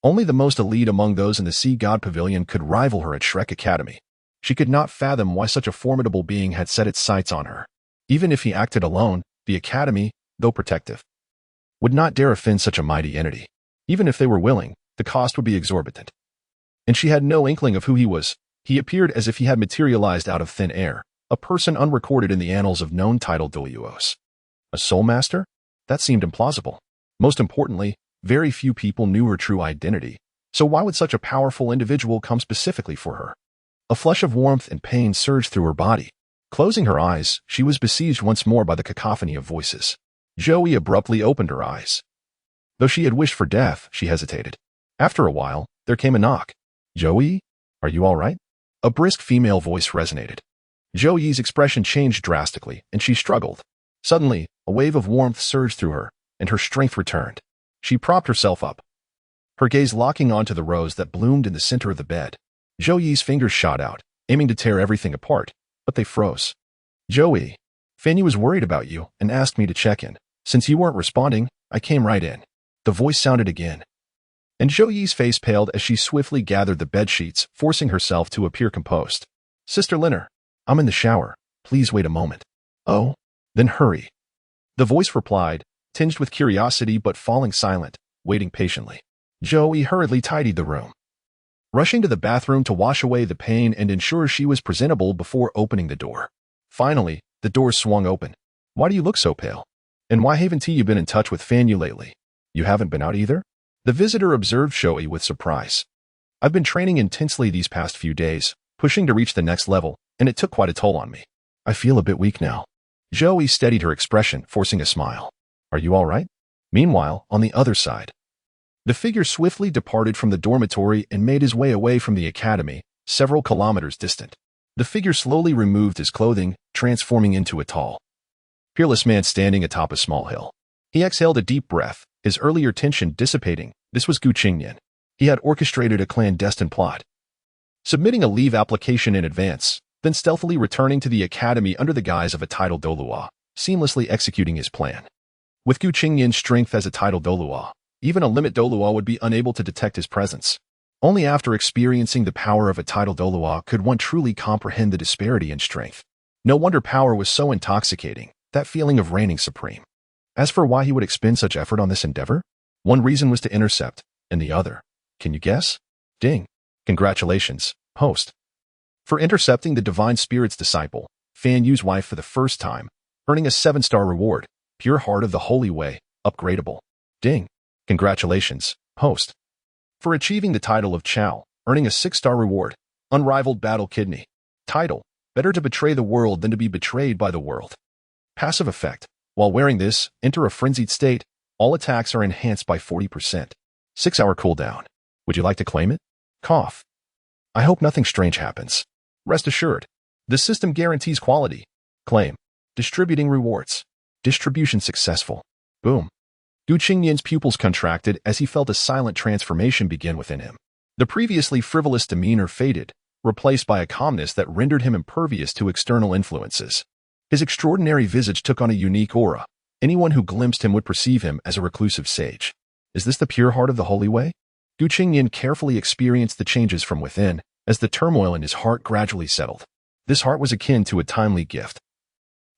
Only the most elite among those in the Sea God Pavilion could rival her at Shrek Academy. She could not fathom why such a formidable being had set its sights on her. Even if he acted alone, the Academy, though protective, would not dare offend such a mighty entity. Even if they were willing, the cost would be exorbitant. And she had no inkling of who he was. He appeared as if he had materialized out of thin air, a person unrecorded in the annals of known titled Douluos. A soul master? That seemed implausible. Most importantly, very few people knew her true identity, so why would such a powerful individual come specifically for her? A flush of warmth and pain surged through her body. Closing her eyes, she was besieged once more by the cacophony of voices. Joey abruptly opened her eyes. Though she had wished for death, she hesitated. After a while, there came a knock. "Joey, are you all right?" A brisk female voice resonated. Joey's expression changed drastically, and she struggled. Suddenly, a wave of warmth surged through her, and her strength returned. She propped herself up, her gaze locking onto the rose that bloomed in the center of the bed. Joey's fingers shot out, aiming to tear everything apart, but they froze. "Joey, Fanny was worried about you and asked me to check in. Since you weren't responding, I came right in." The voice sounded again, and Joey's face paled as she swiftly gathered the bed sheets, forcing herself to appear composed. "Sister Linner, I'm in the shower. Please wait a moment." "Oh, then hurry." The voice replied, tinged with curiosity but falling silent, waiting patiently. Joey hurriedly tidied the room, rushing to the bathroom to wash away the pain and ensure she was presentable before opening the door. Finally, the door swung open. "Why do you look so pale? And why haven't you been in touch with Fanny lately? You haven't been out either?" The visitor observed Joey with surprise. "I've been training intensely these past few days, pushing to reach the next level, and it took quite a toll on me. I feel a bit weak now." Joey steadied her expression, forcing a smile. "Are you all right?" Meanwhile, on the other side, the figure swiftly departed from the dormitory and made his way away from the academy, several kilometers distant. The figure slowly removed his clothing, transforming into a tall, peerless man standing atop a small hill. He exhaled a deep breath, his earlier tension dissipating. This was Qingnian. He had orchestrated a clandestine plot, submitting a leave application in advance, then stealthily returning to the academy under the guise of a titled Douluo, seamlessly executing his plan. With Qingnian's strength as a titled Douluo, even a limit Douluo would be unable to detect his presence. Only after experiencing the power of a titled Douluo could one truly comprehend the disparity in strength. No wonder power was so intoxicating, that feeling of reigning supreme. As for why he would expend such effort on this endeavor, one reason was to intercept, and the other, can you guess? Ding. Congratulations, host, for intercepting the Divine Spirit's disciple, Fan Yu's wife for the first time, earning a 7-star reward, Pure Heart of the Holy Way, upgradable. Ding. Congratulations, host, for achieving the title of Chow, earning a 6-star reward, Unrivaled Battle Kidney. Title, Better to betray the world than to be betrayed by the world. Passive effect, while wearing this, enter a frenzied state, all attacks are enhanced by 40%. 6-hour cooldown. Would you like to claim it? Cough. I hope nothing strange happens. Rest assured. This system guarantees quality. Claim. Distributing rewards. Distribution successful. Boom. Gu Qingnian's pupils contracted as he felt a silent transformation begin within him. The previously frivolous demeanor faded, replaced by a calmness that rendered him impervious to external influences. His extraordinary visage took on a unique aura. Anyone who glimpsed him would perceive him as a reclusive sage. Is this the pure heart of the Holy Way? Gu Qingnian carefully experienced the changes from within, as the turmoil in his heart gradually settled. This heart was akin to a timely gift,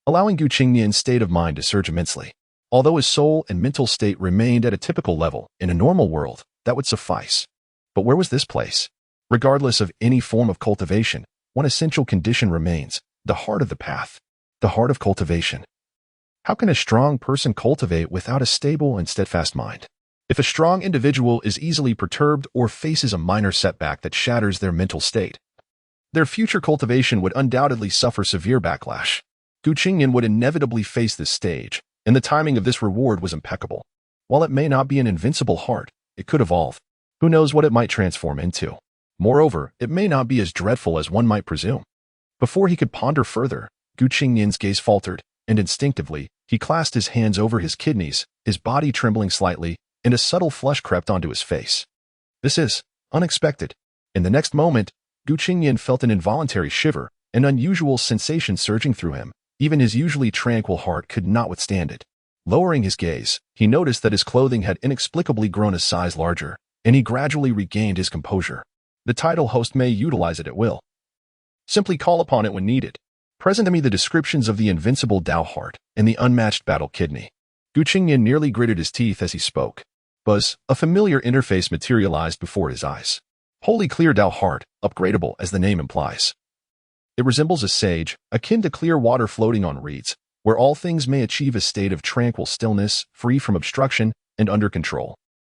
allowing Gu Qingnian's state of mind to surge immensely. Although his soul and mental state remained at a typical level, in a normal world, that would suffice. But where was this place? Regardless of any form of cultivation, one essential condition remains: the heart of the path, the heart of cultivation. How can a strong person cultivate without a stable and steadfast mind? If a strong individual is easily perturbed or faces a minor setback that shatters their mental state, their future cultivation would undoubtedly suffer severe backlash. Gu Qingnian would inevitably face this stage, and the timing of this reward was impeccable. While it may not be an invincible heart, it could evolve. Who knows what it might transform into? Moreover, it may not be as dreadful as one might presume. Before he could ponder further, Gu Qingnian's gaze faltered, and instinctively, he clasped his hands over his kidneys, his body trembling slightly, and a subtle flush crept onto his face. This is unexpected. In the next moment, Gu Qingnian felt an involuntary shiver, an unusual sensation surging through him. Even his usually tranquil heart could not withstand it. Lowering his gaze, he noticed that his clothing had inexplicably grown a size larger, and he gradually regained his composure. The title host may utilize it at will. Simply call upon it when needed. Present to me the descriptions of the invincible Dao heart and the unmatched battle kidney. Gu Qingnian nearly gritted his teeth as he spoke. Buzz, a familiar interface materialized before his eyes. Wholly clear Dao heart, upgradable as the name implies. It resembles a sage, akin to clear water floating on reeds, where all things may achieve a state of tranquil stillness, free from obstruction, and under control.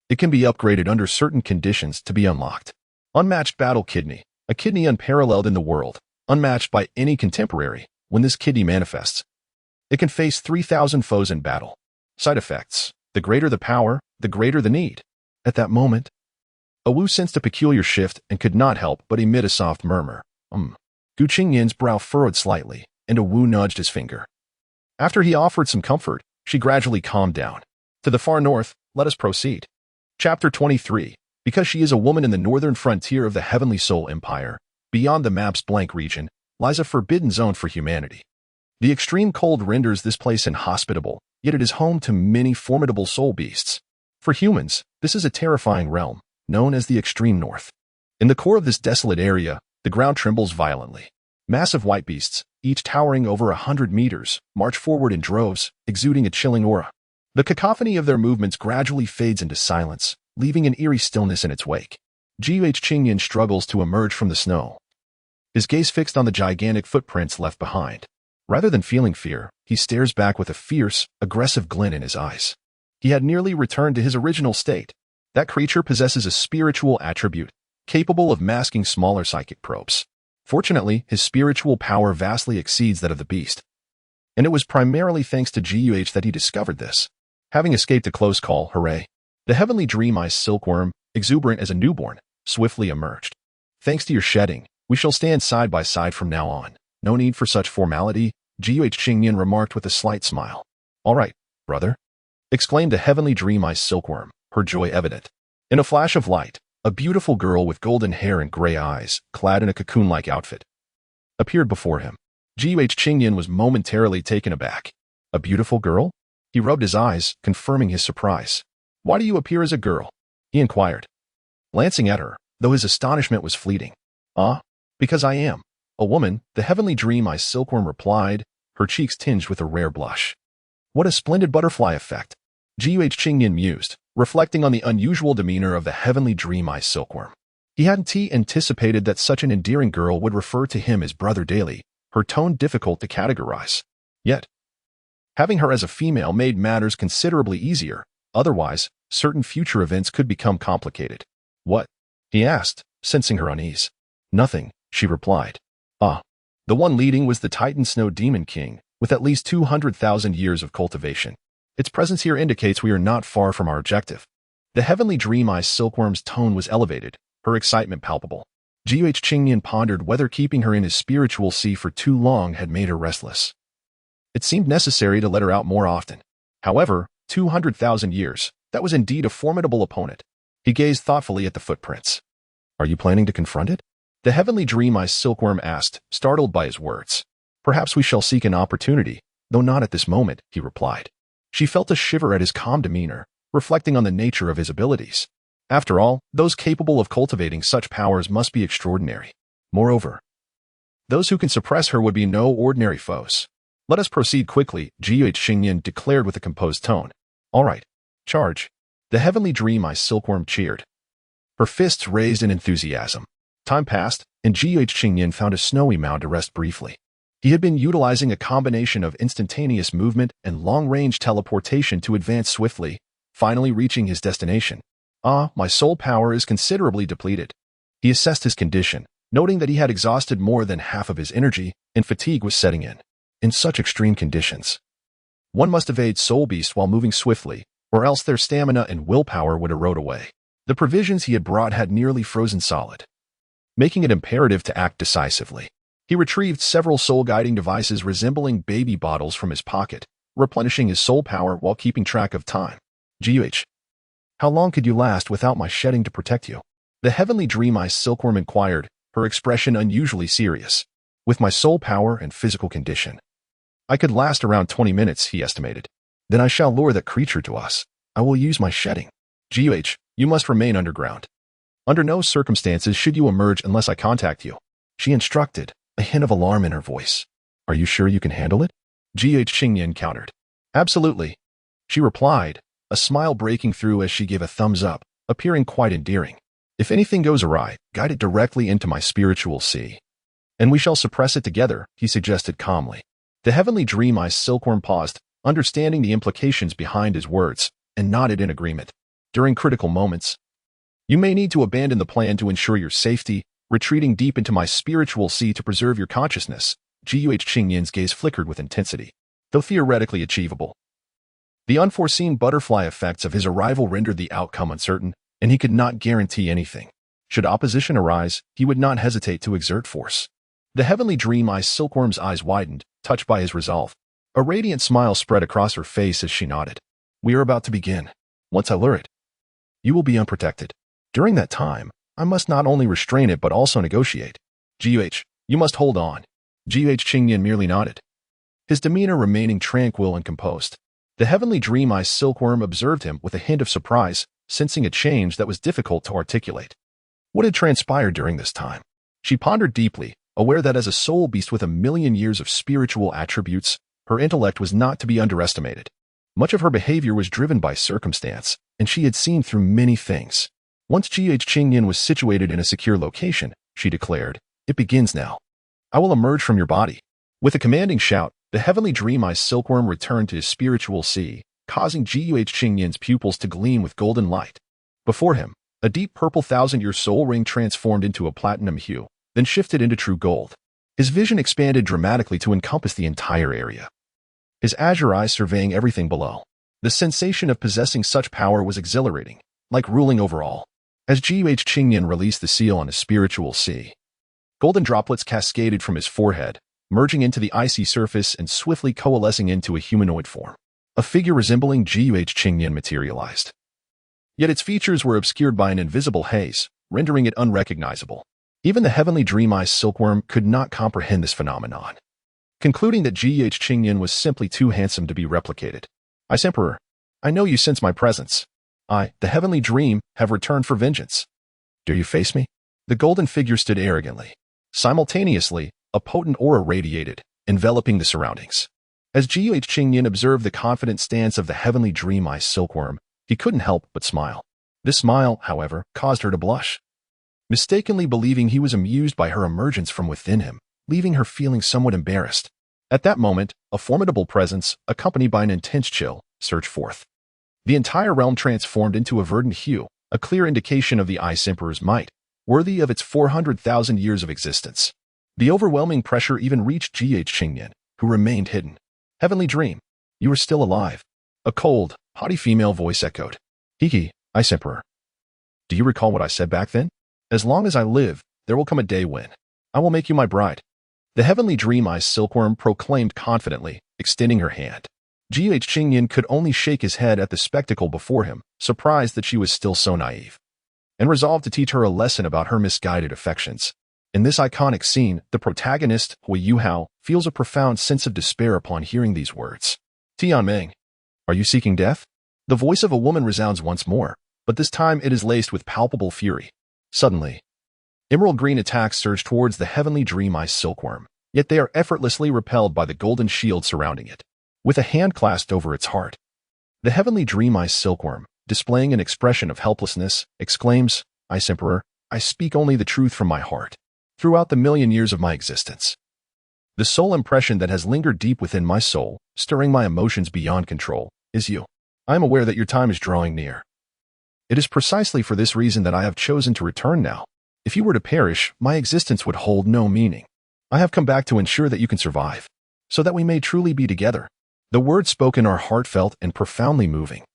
It can be upgraded under certain conditions to be unlocked. Unmatched battle kidney, a kidney unparalleled in the world, unmatched by any contemporary. When this kidney manifests, it can face 3,000 foes in battle. Side effects: the greater the power, the greater the need. At that moment, Wu sensed a peculiar shift and could not help but emit a soft murmur. Gu Qingnian's brow furrowed slightly, and Wu nudged his finger. After he offered some comfort, she gradually calmed down. To the far north, let us proceed. Chapter 23. Because she is a woman in the northern frontier of the Heavenly Soul Empire, beyond the map's blank region, lies a forbidden zone for humanity. The extreme cold renders this place inhospitable, yet it is home to many formidable soul beasts. For humans, this is a terrifying realm, known as the Extreme North. In the core of this desolate area, the ground trembles violently. Massive white beasts, each towering over 100 meters, march forward in droves, exuding a chilling aura. The cacophony of their movements gradually fades into silence, leaving an eerie stillness in its wake. Qingnian struggles to emerge from the snow, his gaze fixed on the gigantic footprints left behind. Rather than feeling fear, he stares back with a fierce, aggressive glint in his eyes. He had nearly returned to his original state. That creature possesses a spiritual attribute, capable of masking smaller psychic probes. Fortunately, his spiritual power vastly exceeds that of the beast. And it was primarily thanks to GUH that he discovered this. Having escaped a close call, hooray! The heavenly dream-eyed silkworm, exuberant as a newborn, swiftly emerged. Thanks to your shedding, we shall stand side by side from now on. No need for such formality, Qingnian remarked with a slight smile. All right, brother, exclaimed the heavenly dream-eyed silkworm, her joy evident. In a flash of light, a beautiful girl with golden hair and gray eyes, clad in a cocoon-like outfit, appeared before him. Qingnian was momentarily taken aback. A beautiful girl? He rubbed his eyes, confirming his surprise. Why do you appear as a girl? He inquired, glancing at her, though his astonishment was fleeting. Because I am a woman, the heavenly dream-eyed silkworm replied, her cheeks tinged with a rare blush. What a splendid butterfly effect, Qingnian mused, reflecting on the unusual demeanor of the heavenly dream-eyed silkworm. He hadn't anticipated that such an endearing girl would refer to him as brother daily, her tone difficult to categorize. Yet, having her as a female made matters considerably easier. Otherwise, certain future events could become complicated. What? He asked, sensing her unease. Nothing, she replied. The one leading was the Titan Snow Demon King, with at least 200,000 years of cultivation. Its presence here indicates we are not far from our objective. The heavenly dream-eye silkworm's tone was elevated, her excitement palpable. Qingnian pondered whether keeping her in his spiritual sea for too long had made her restless. It seemed necessary to let her out more often. However, 200,000 years, that was indeed a formidable opponent. He gazed thoughtfully at the footprints. Are you planning to confront it? The heavenly dream-eye silkworm asked, startled by his words. Perhaps we shall seek an opportunity, though not at this moment, he replied. She felt a shiver at his calm demeanor, reflecting on the nature of his abilities. After all, those capable of cultivating such powers must be extraordinary. Moreover, those who can suppress her would be no ordinary foes. Let us proceed quickly, Qingnian declared with a composed tone. All right, charge. The heavenly dream-eye silkworm cheered. Her fists raised in enthusiasm. Time passed, and Qingnian found a snowy mound to rest briefly. He had been utilizing a combination of instantaneous movement and long-range teleportation to advance swiftly, finally reaching his destination. My soul power is considerably depleted. He assessed his condition, noting that he had exhausted more than half of his energy, and fatigue was setting in. In such extreme conditions, one must evade soul beasts while moving swiftly, or else their stamina and willpower would erode away. The provisions he had brought had nearly frozen solid, making it imperative to act decisively. He retrieved several soul-guiding devices resembling baby bottles from his pocket, replenishing his soul power while keeping track of time. How long could you last without my shedding to protect you? The heavenly dream-eye silkworm inquired, her expression unusually serious. With my soul power and physical condition, I could last around 20 minutes, he estimated. Then I shall lure that creature to us. I will use my shedding. You must remain underground. Under no circumstances should you emerge unless I contact you, she instructed, a hint of alarm in her voice. Are you sure you can handle it? Qingnian countered. Absolutely, she replied, a smile breaking through as she gave a thumbs up, appearing quite endearing. If anything goes awry, guide it directly into my spiritual sea. And we shall suppress it together, he suggested calmly. The heavenly dream-eye silkworm paused, understanding the implications behind his words, and nodded in agreement. During critical moments, you may need to abandon the plan to ensure your safety, retreating deep into my spiritual sea to preserve your consciousness. Qingnian's gaze flickered with intensity. Though theoretically achievable, the unforeseen butterfly effects of his arrival rendered the outcome uncertain, and he could not guarantee anything. Should opposition arise, he would not hesitate to exert force. The heavenly dream-eye silkworm's eyes widened, touched by his resolve. A radiant smile spread across her face as she nodded. We are about to begin. Once I lure it, you will be unprotected. During that time, I must not only restrain it but also negotiate. You must hold on. Qingnian merely nodded, his demeanor remaining tranquil and composed. The heavenly dream-eye silkworm observed him with a hint of surprise, sensing a change that was difficult to articulate. What had transpired during this time? She pondered deeply, aware that as a soul beast with 1,000,000 years of spiritual attributes, her intellect was not to be underestimated. Much of her behavior was driven by circumstance, and she had seen through many things. Once Qingnian was situated in a secure location, she declared, it begins now. I will emerge from your body. With a commanding shout, the heavenly dream-eye silkworm returned to his spiritual sea, causing Qingnian's pupils to gleam with golden light. Before him, a deep purple 1,000-year soul ring transformed into a platinum hue, then shifted into true gold. His vision expanded dramatically to encompass the entire area, his azure eyes surveying everything below. The sensation of possessing such power was exhilarating, like ruling over all. As Qingnian released the seal on his spiritual sea, golden droplets cascaded from his forehead, merging into the icy surface and swiftly coalescing into a humanoid form. A figure resembling Qingnian materialized. Yet its features were obscured by an invisible haze, rendering it unrecognizable. Even the heavenly dream-eye silkworm could not comprehend this phenomenon, concluding that Qingnian was simply too handsome to be replicated. Ice Emperor, I know you sense my presence. I, the heavenly dream, have returned for vengeance. Dare you face me? The golden figure stood arrogantly. Simultaneously, a potent aura radiated, enveloping the surroundings. As Qingnian observed the confident stance of the heavenly dream-eye silkworm, he couldn't help but smile. This smile, however, caused her to blush, mistakenly believing he was amused by her emergence from within him, leaving her feeling somewhat embarrassed. At that moment, a formidable presence, accompanied by an intense chill, surged forth. The entire realm transformed into a verdant hue, a clear indication of the Ice Emperor's might, worthy of its 400,000 years of existence. The overwhelming pressure even reached Qingnian, who remained hidden. Heavenly Dream, you are still alive. A cold, haughty female voice echoed. Hiki, Ice Emperor. Do you recall what I said back then? As long as I live, there will come a day when I will make you my bride. The heavenly dream-eyed silkworm proclaimed confidently, extending her hand. Qingnian could only shake his head at the spectacle before him, surprised that she was still so naive, and resolved to teach her a lesson about her misguided affections. In this iconic scene, the protagonist, Hui Yuhao, feels a profound sense of despair upon hearing these words. Tianming, are you seeking death? The voice of a woman resounds once more, but this time it is laced with palpable fury. Suddenly, emerald green attacks surge towards the heavenly dream-eyed silkworm, yet they are effortlessly repelled by the golden shield surrounding it. With a hand clasped over its heart, the heavenly dream-eyed silkworm, displaying an expression of helplessness, exclaims, Ice Emperor, I speak only the truth from my heart. Throughout the million years of my existence, the sole impression that has lingered deep within my soul, stirring my emotions beyond control, is you. I am aware that your time is drawing near. It is precisely for this reason that I have chosen to return now. If you were to perish, my existence would hold no meaning. I have come back to ensure that you can survive, so that we may truly be together. The words spoken are heartfelt and profoundly moving.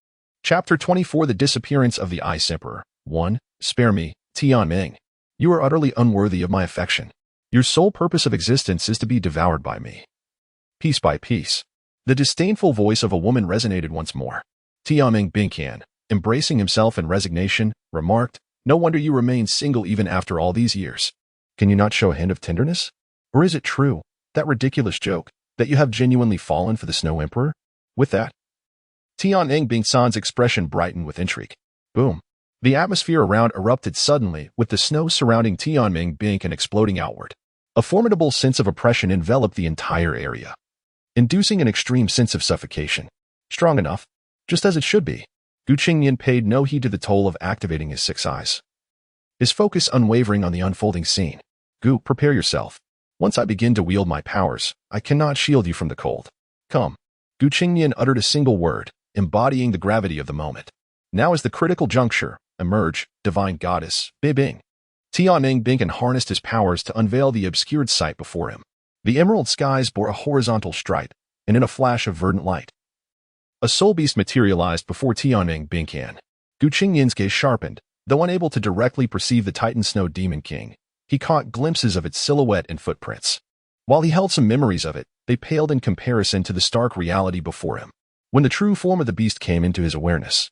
Chapter 24: The Disappearance of the Ice Emperor. 1. Spare me, Tianming. You are utterly unworthy of my affection. Your sole purpose of existence is to be devoured by me. Piece by piece. The disdainful voice of a woman resonated once more. Tianming Binqian, embracing himself in resignation, remarked, No wonder you remain single even after all these years. Can you not show a hint of tenderness? Or is it true, that ridiculous joke, that you have genuinely fallen for the Snow Emperor? With that, Tianming Bingsan's expression brightened with intrigue. Boom. The atmosphere around erupted suddenly, with the snow surrounding Tianming Bingqian exploding outward. A formidable sense of oppression enveloped the entire area, inducing an extreme sense of suffocation. Strong enough, just as it should be. Qingnian paid no heed to the toll of activating his 6 eyes, his focus unwavering on the unfolding scene. Gu, prepare yourself. Once I begin to wield my powers, I cannot shield you from the cold. Come. Qingnian uttered a single word, embodying the gravity of the moment. Now is the critical juncture. Emerge, divine goddess, Bibing. Tianming Binqian harnessed his powers to unveil the obscured sight before him. The emerald skies bore a horizontal stripe, and in a flash of verdant light, a soul beast materialized before Tianming Binqian. Qingnian's gaze sharpened. Though unable to directly perceive the Titan Snow Demon King, he caught glimpses of its silhouette and footprints. While he held some memories of it, they paled in comparison to the stark reality before him. When the true form of the beast came into his awareness,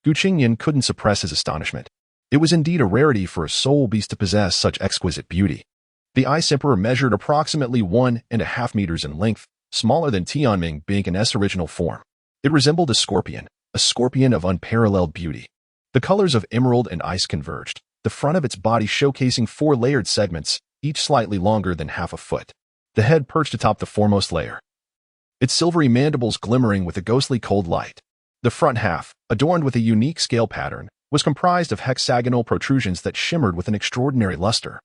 Qingnian couldn't suppress his astonishment. It was indeed a rarity for a soul beast to possess such exquisite beauty. The Ice Emperor measured approximately 1.5 meters in length, smaller than Tianming Binqian's original form. It resembled a scorpion of unparalleled beauty. The colors of emerald and ice converged, the front of its body showcasing 4 layered segments, each slightly longer than half a foot. The head perched atop the foremost layer, its silvery mandibles glimmering with a ghostly cold light. The front half, adorned with a unique scale pattern, was comprised of hexagonal protrusions that shimmered with an extraordinary luster,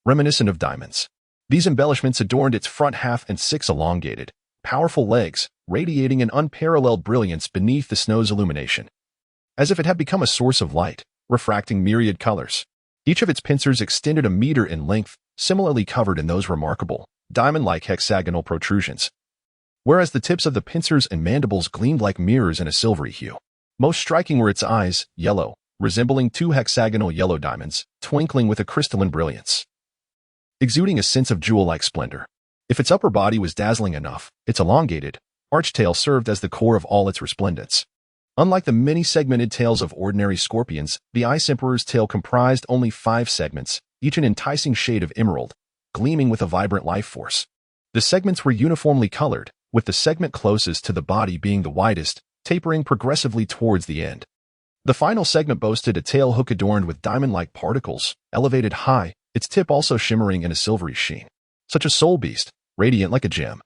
reminiscent of diamonds. These embellishments adorned its front half and 6 elongated, powerful legs, radiating an unparalleled brilliance beneath the snow's illumination, as if it had become a source of light, refracting myriad colors. Each of its pincers extended a meter in length, similarly covered in those remarkable, diamond-like hexagonal protrusions, whereas the tips of the pincers and mandibles gleamed like mirrors in a silvery hue. Most striking were its eyes, yellow, resembling 2 hexagonal yellow diamonds, twinkling with a crystalline brilliance, exuding a sense of jewel-like splendor. If its upper body was dazzling enough, its elongated, arched tail served as the core of all its resplendence. Unlike the many segmented tails of ordinary scorpions, the Ice Emperor's tail comprised only 5 segments, each an enticing shade of emerald, gleaming with a vibrant life force. The segments were uniformly colored, with the segment closest to the body being the widest, tapering progressively towards the end. The final segment boasted a tail hook adorned with diamond-like particles, elevated high, its tip also shimmering in a silvery sheen. Such a soul beast, radiant like a gem,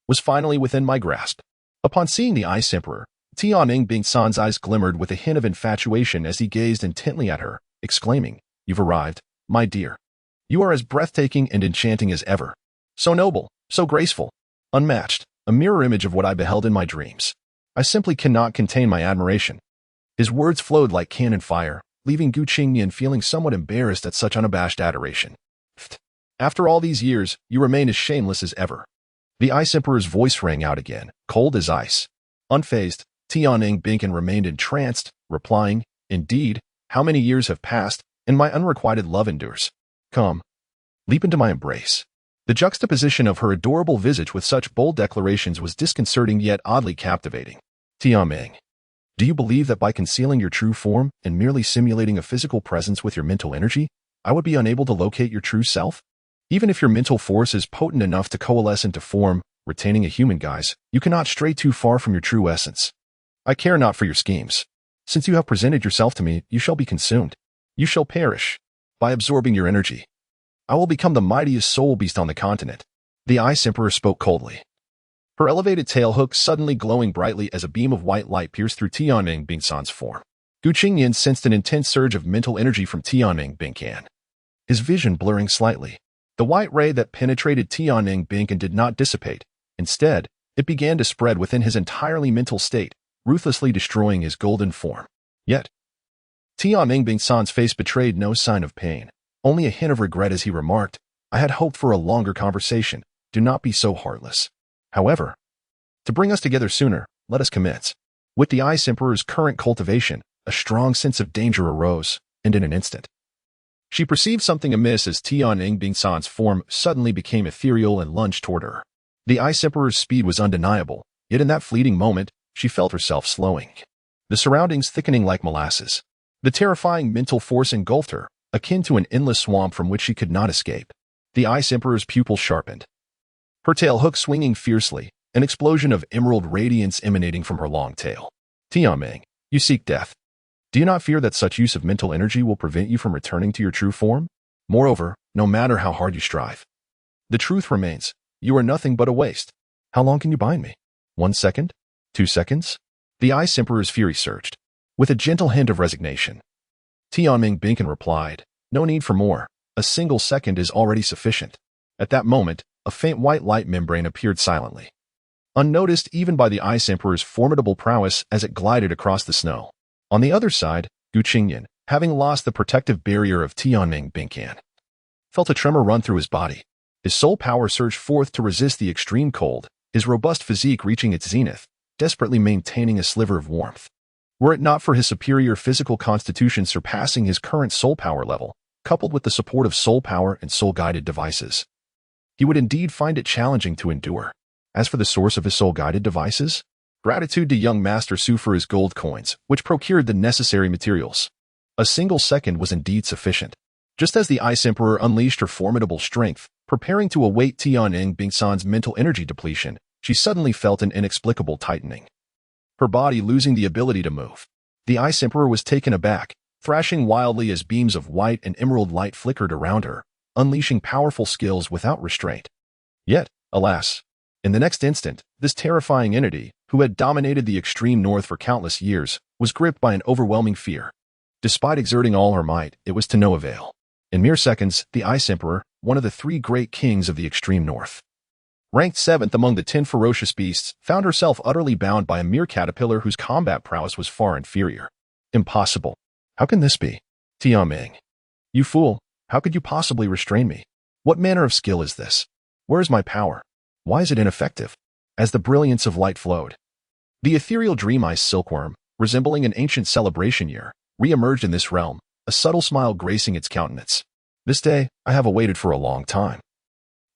was finally within my grasp. Upon seeing the Ice Emperor, Tianming Bingsan's eyes glimmered with a hint of infatuation as he gazed intently at her, exclaiming, You've arrived, my dear. You are as breathtaking and enchanting as ever. So noble, so graceful, unmatched, a mirror image of what I beheld in my dreams. I simply cannot contain my admiration. His words flowed like cannon fire, leaving Qingnian feeling somewhat embarrassed at such unabashed adoration. After all these years, you remain as shameless as ever. The Ice Emperor's voice rang out again, cold as ice. Unfazed, Tianming Binqian remained entranced, replying, Indeed, how many years have passed, and my unrequited love endures. Come, leap into my embrace. The juxtaposition of her adorable visage with such bold declarations was disconcerting yet oddly captivating. Tianming, do you believe that by concealing your true form and merely simulating a physical presence with your mental energy, I would be unable to locate your true self? Even if your mental force is potent enough to coalesce into form, retaining a human guise, you cannot stray too far from your true essence. I care not for your schemes. Since you have presented yourself to me, you shall be consumed. You shall perish. By absorbing your energy, I will become the mightiest soul beast on the continent. The Ice Emperor spoke coldly. Her elevated tail hook suddenly glowing brightly as a beam of white light pierced through Tianming Bingsan's form. Qingnian sensed an intense surge of mental energy from Tianming Bingsan, his vision blurring slightly. The white ray that penetrated Tianming Bingsan did not dissipate. Instead, it began to spread within his entirely mental state, ruthlessly destroying his golden form. Yet, Tianming Bingsan's face betrayed no sign of pain, only a hint of regret as he remarked, I had hoped for a longer conversation. Do not be so heartless. However, to bring us together sooner, let us commence. With the Ice Emperor's current cultivation, a strong sense of danger arose, and in an instant, she perceived something amiss as Tianming Bingsan's form suddenly became ethereal and lunged toward her. The Ice Emperor's speed was undeniable, yet in that fleeting moment, she felt herself slowing, the surroundings thickening like molasses. The terrifying mental force engulfed her, akin to an endless swamp from which she could not escape. The Ice Emperor's pupils sharpened, her tail hook swinging fiercely, an explosion of emerald radiance emanating from her long tail. Tianming, you seek death. Do you not fear that such use of mental energy will prevent you from returning to your true form? Moreover, no matter how hard you strive, the truth remains, you are nothing but a waste. How long can you bind me? 1 second? 2 seconds? The Ice Emperor's fury surged. With a gentle hint of resignation, Tianming Bingsan replied, no need for more. A single second is already sufficient. At that moment, a faint white light membrane appeared silently, unnoticed even by the Ice Emperor's formidable prowess as it glided across the snow. On the other side, Qingnian, having lost the protective barrier of Tianming Bingsan, felt a tremor run through his body. His soul power surged forth to resist the extreme cold, his robust physique reaching its zenith, desperately maintaining a sliver of warmth. Were it not for his superior physical constitution surpassing his current soul power level, coupled with the support of soul power and soul-guided devices, he would indeed find it challenging to endure. As for the source of his soul-guided devices, gratitude to young Master Su for his gold coins, which procured the necessary materials. A single second was indeed sufficient. Just as the Ice Emperor unleashed her formidable strength, preparing to await Tianming Bingsan's mental energy depletion, she suddenly felt an inexplicable tightening, her body losing the ability to move. The Ice Emperor was taken aback, thrashing wildly as beams of white and emerald light flickered around her, unleashing powerful skills without restraint. Yet, alas, in the next instant, this terrifying entity, who had dominated the extreme north for countless years, was gripped by an overwhelming fear. Despite exerting all her might, it was to no avail. In mere seconds, the Ice Emperor, one of the 3 great kings of the extreme north, ranked 7th among the 10 ferocious beasts, found herself utterly bound by a mere caterpillar whose combat prowess was far inferior. Impossible. How can this be? Tianming, you fool, how could you possibly restrain me? What manner of skill is this? Where is my power? Why is it ineffective? As the brilliance of light flowed, the ethereal dream-ice silkworm, resembling an ancient celebration year, re-emerged in this realm, a subtle smile gracing its countenance. This day, I have awaited for a long time.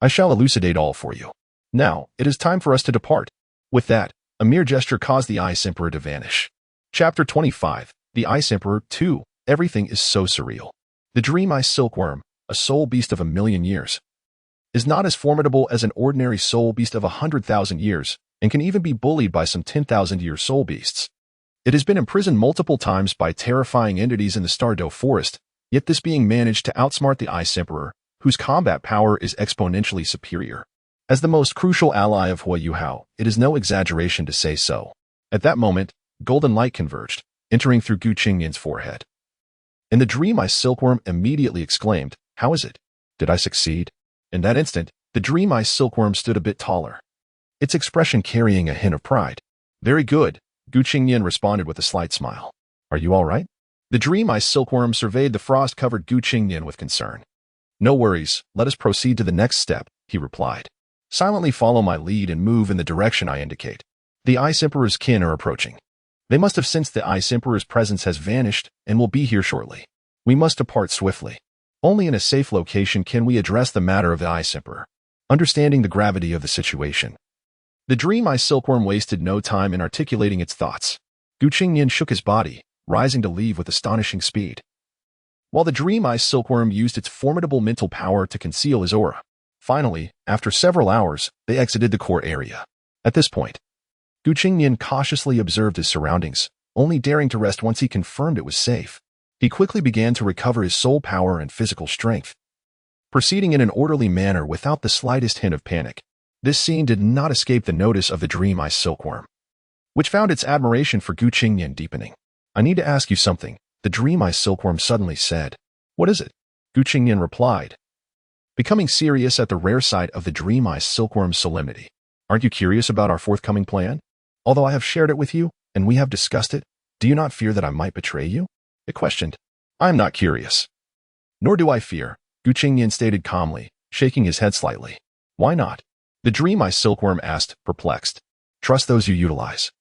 I shall elucidate all for you. Now, it is time for us to depart. With that, a mere gesture caused the Ice Emperor to vanish. Chapter 25, The Ice Emperor 2, Everything is so surreal. The dream-ice silkworm, a soul beast of 1,000,000 years, is not as formidable as an ordinary soul beast of 100,000 years, and can even be bullied by some 10,000-year soul beasts. It has been imprisoned multiple times by terrifying entities in the Stardew Forest, yet this being managed to outsmart the Ice Emperor, whose combat power is exponentially superior. As the most crucial ally of Huayuhao, it is no exaggeration to say so. At that moment, golden light converged, entering through Qingnian's forehead. And the dream-ice silkworm immediately exclaimed, how is it? Did I succeed? In that instant, the dream-ice silkworm stood a bit taller, its expression carrying a hint of pride. Very good, Qingnian responded with a slight smile. Are you all right? The dream-ice silkworm surveyed the frost-covered Qingnian with concern. No worries, let us proceed to the next step, he replied. Silently follow my lead and move in the direction I indicate. The Ice Emperor's kin are approaching. They must have sensed the Ice Emperor's presence has vanished and will be here shortly. We must depart swiftly. Only in a safe location can we address the matter of the Ice Emperor. Understanding the gravity of the situation. The Dream Ice Silkworm wasted no time in articulating its thoughts. Qingnian shook his body, rising to leave with astonishing speed. While the Dream Ice Silkworm used its formidable mental power to conceal his aura. Finally, after several hours, they exited the core area. At this point, Qingnian cautiously observed his surroundings, only daring to rest once he confirmed it was safe. He quickly began to recover his soul power and physical strength. Proceeding in an orderly manner without the slightest hint of panic, this scene did not escape the notice of the Dream Ice Silkworm, which found its admiration for Qingnian deepening. I need to ask you something, the Dream Ice Silkworm suddenly said. What is it? Qingnian replied, becoming serious at the rare sight of the Dream Ice Silkworm's solemnity. Aren't you curious about our forthcoming plan? Although I have shared it with you, and we have discussed it, do you not fear that I might betray you? It questioned. I am not curious. Nor do I fear, Qingnian stated calmly, shaking his head slightly. Why not? The Dream Ice Silkworm asked, perplexed. Trust those you utilize.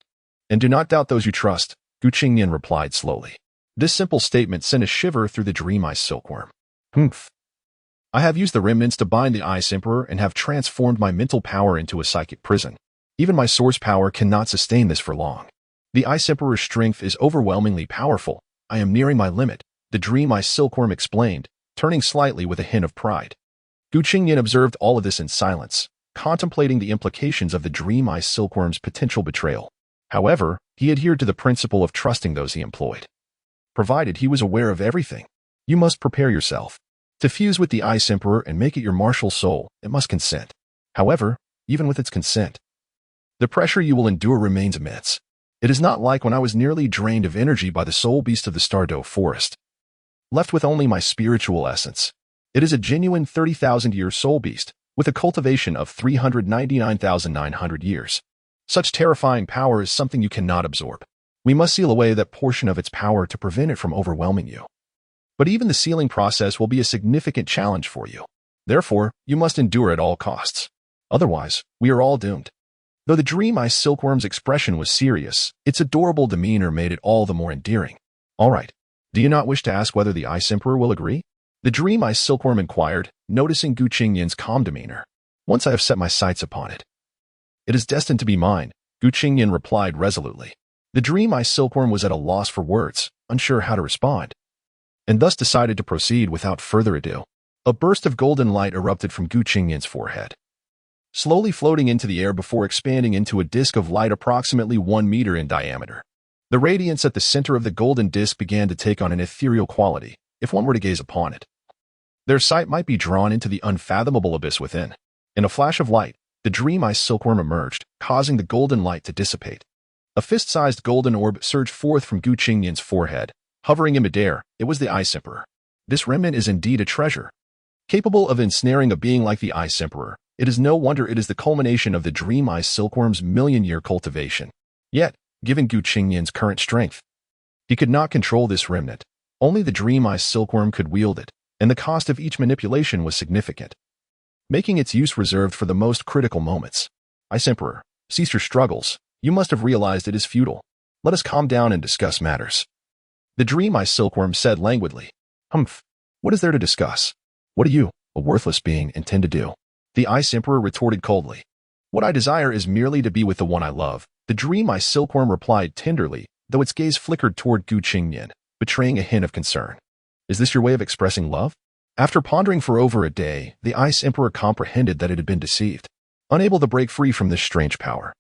And do not doubt those you trust, Qingnian replied slowly. This simple statement sent a shiver through the Dream Ice Silkworm. Humph. I have used the remnants to bind the Ice Emperor and have transformed my mental power into a psychic prison. Even my source power cannot sustain this for long. The Ice Emperor's strength is overwhelmingly powerful. I am nearing my limit, the Dream Ice Silkworm explained, turning slightly with a hint of pride. Qingnian observed all of this in silence, contemplating the implications of the Dream Ice Silkworm's potential betrayal. However, he adhered to the principle of trusting those he employed. Provided he was aware of everything. You must prepare yourself. To fuse with the Ice Emperor and make it your martial soul, it must consent. However, even with its consent, the pressure you will endure remains immense. It is not like when I was nearly drained of energy by the soul beast of the Stardow Forest, left with only my spiritual essence. It is a genuine 30,000-year soul beast, with a cultivation of 399,900 years. Such terrifying power is something you cannot absorb. We must seal away that portion of its power to prevent it from overwhelming you. But even the sealing process will be a significant challenge for you. Therefore, you must endure at all costs. Otherwise, we are all doomed. Though the Dream Ice Silkworm's expression was serious, its adorable demeanor made it all the more endearing. All right. Do you not wish to ask whether the Ice Emperor will agree? The Dream Ice Silkworm inquired, noticing Qingnian's calm demeanor. Once I have set my sights upon it. It is destined to be mine, Qingnian replied resolutely. The Dream Ice Silkworm was at a loss for words, unsure how to respond, and thus decided to proceed without further ado. A burst of golden light erupted from Qingnian's forehead, slowly floating into the air before expanding into a disk of light approximately 1 meter in diameter. The radiance at the center of the golden disk began to take on an ethereal quality, if one were to gaze upon it. Their sight might be drawn into the unfathomable abyss within. In a flash of light, the Dream Ice Silkworm emerged, causing the golden light to dissipate. A fist-sized golden orb surged forth from Qingnian's forehead. Hovering in midair, it was the Ice Emperor. This remnant is indeed a treasure. Capable of ensnaring a being like the Ice Emperor, it is no wonder it is the culmination of the Dream Ice Silkworm's million-year cultivation. Yet, given Qingnian's current strength, he could not control this remnant. Only the Dream Ice Silkworm could wield it, and the cost of each manipulation was significant, making its use reserved for the most critical moments. Ice Emperor, cease your struggles. You must have realized it is futile. Let us calm down and discuss matters. The Dream Ice Silkworm said languidly. Humph. What is there to discuss? What do you, a worthless being, intend to do? The Ice Emperor retorted coldly. What I desire is merely to be with the one I love. The Dream Ice Silkworm replied tenderly, though its gaze flickered toward Qingnian, betraying a hint of concern. Is this your way of expressing love? After pondering for over a day, the Ice Emperor comprehended that it had been deceived. Unable to break free from this strange power,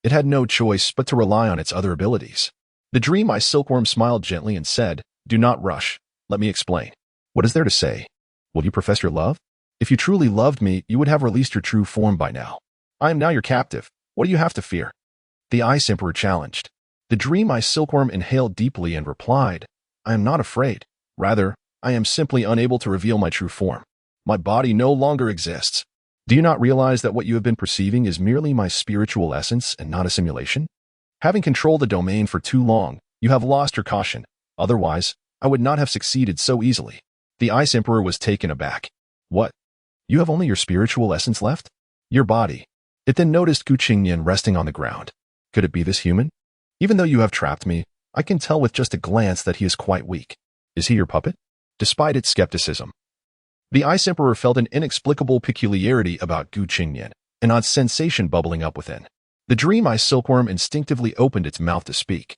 it had no choice but to rely on its other abilities. The Dream Ice Silkworm smiled gently and said, Do not rush. Let me explain. What is there to say? Will you profess your love? If you truly loved me, you would have released your true form by now. I am now your captive. What do you have to fear? The Ice Emperor challenged. The Dream Ice Silkworm inhaled deeply and replied, I am not afraid. Rather, I am simply unable to reveal my true form. My body no longer exists. Do you not realize that what you have been perceiving is merely my spiritual essence and not a simulation? Having controlled the domain for too long, you have lost your caution. Otherwise, I would not have succeeded so easily. The Ice Emperor was taken aback. What? You have only your spiritual essence left? Your body. It then noticed Qingnian resting on the ground. Could it be this human? Even though you have trapped me, I can tell with just a glance that he is quite weak. Is he your puppet? Despite its skepticism, the Ice Emperor felt an inexplicable peculiarity about Qingnian, an odd sensation bubbling up within. The dream ice silkworm instinctively opened its mouth to speak.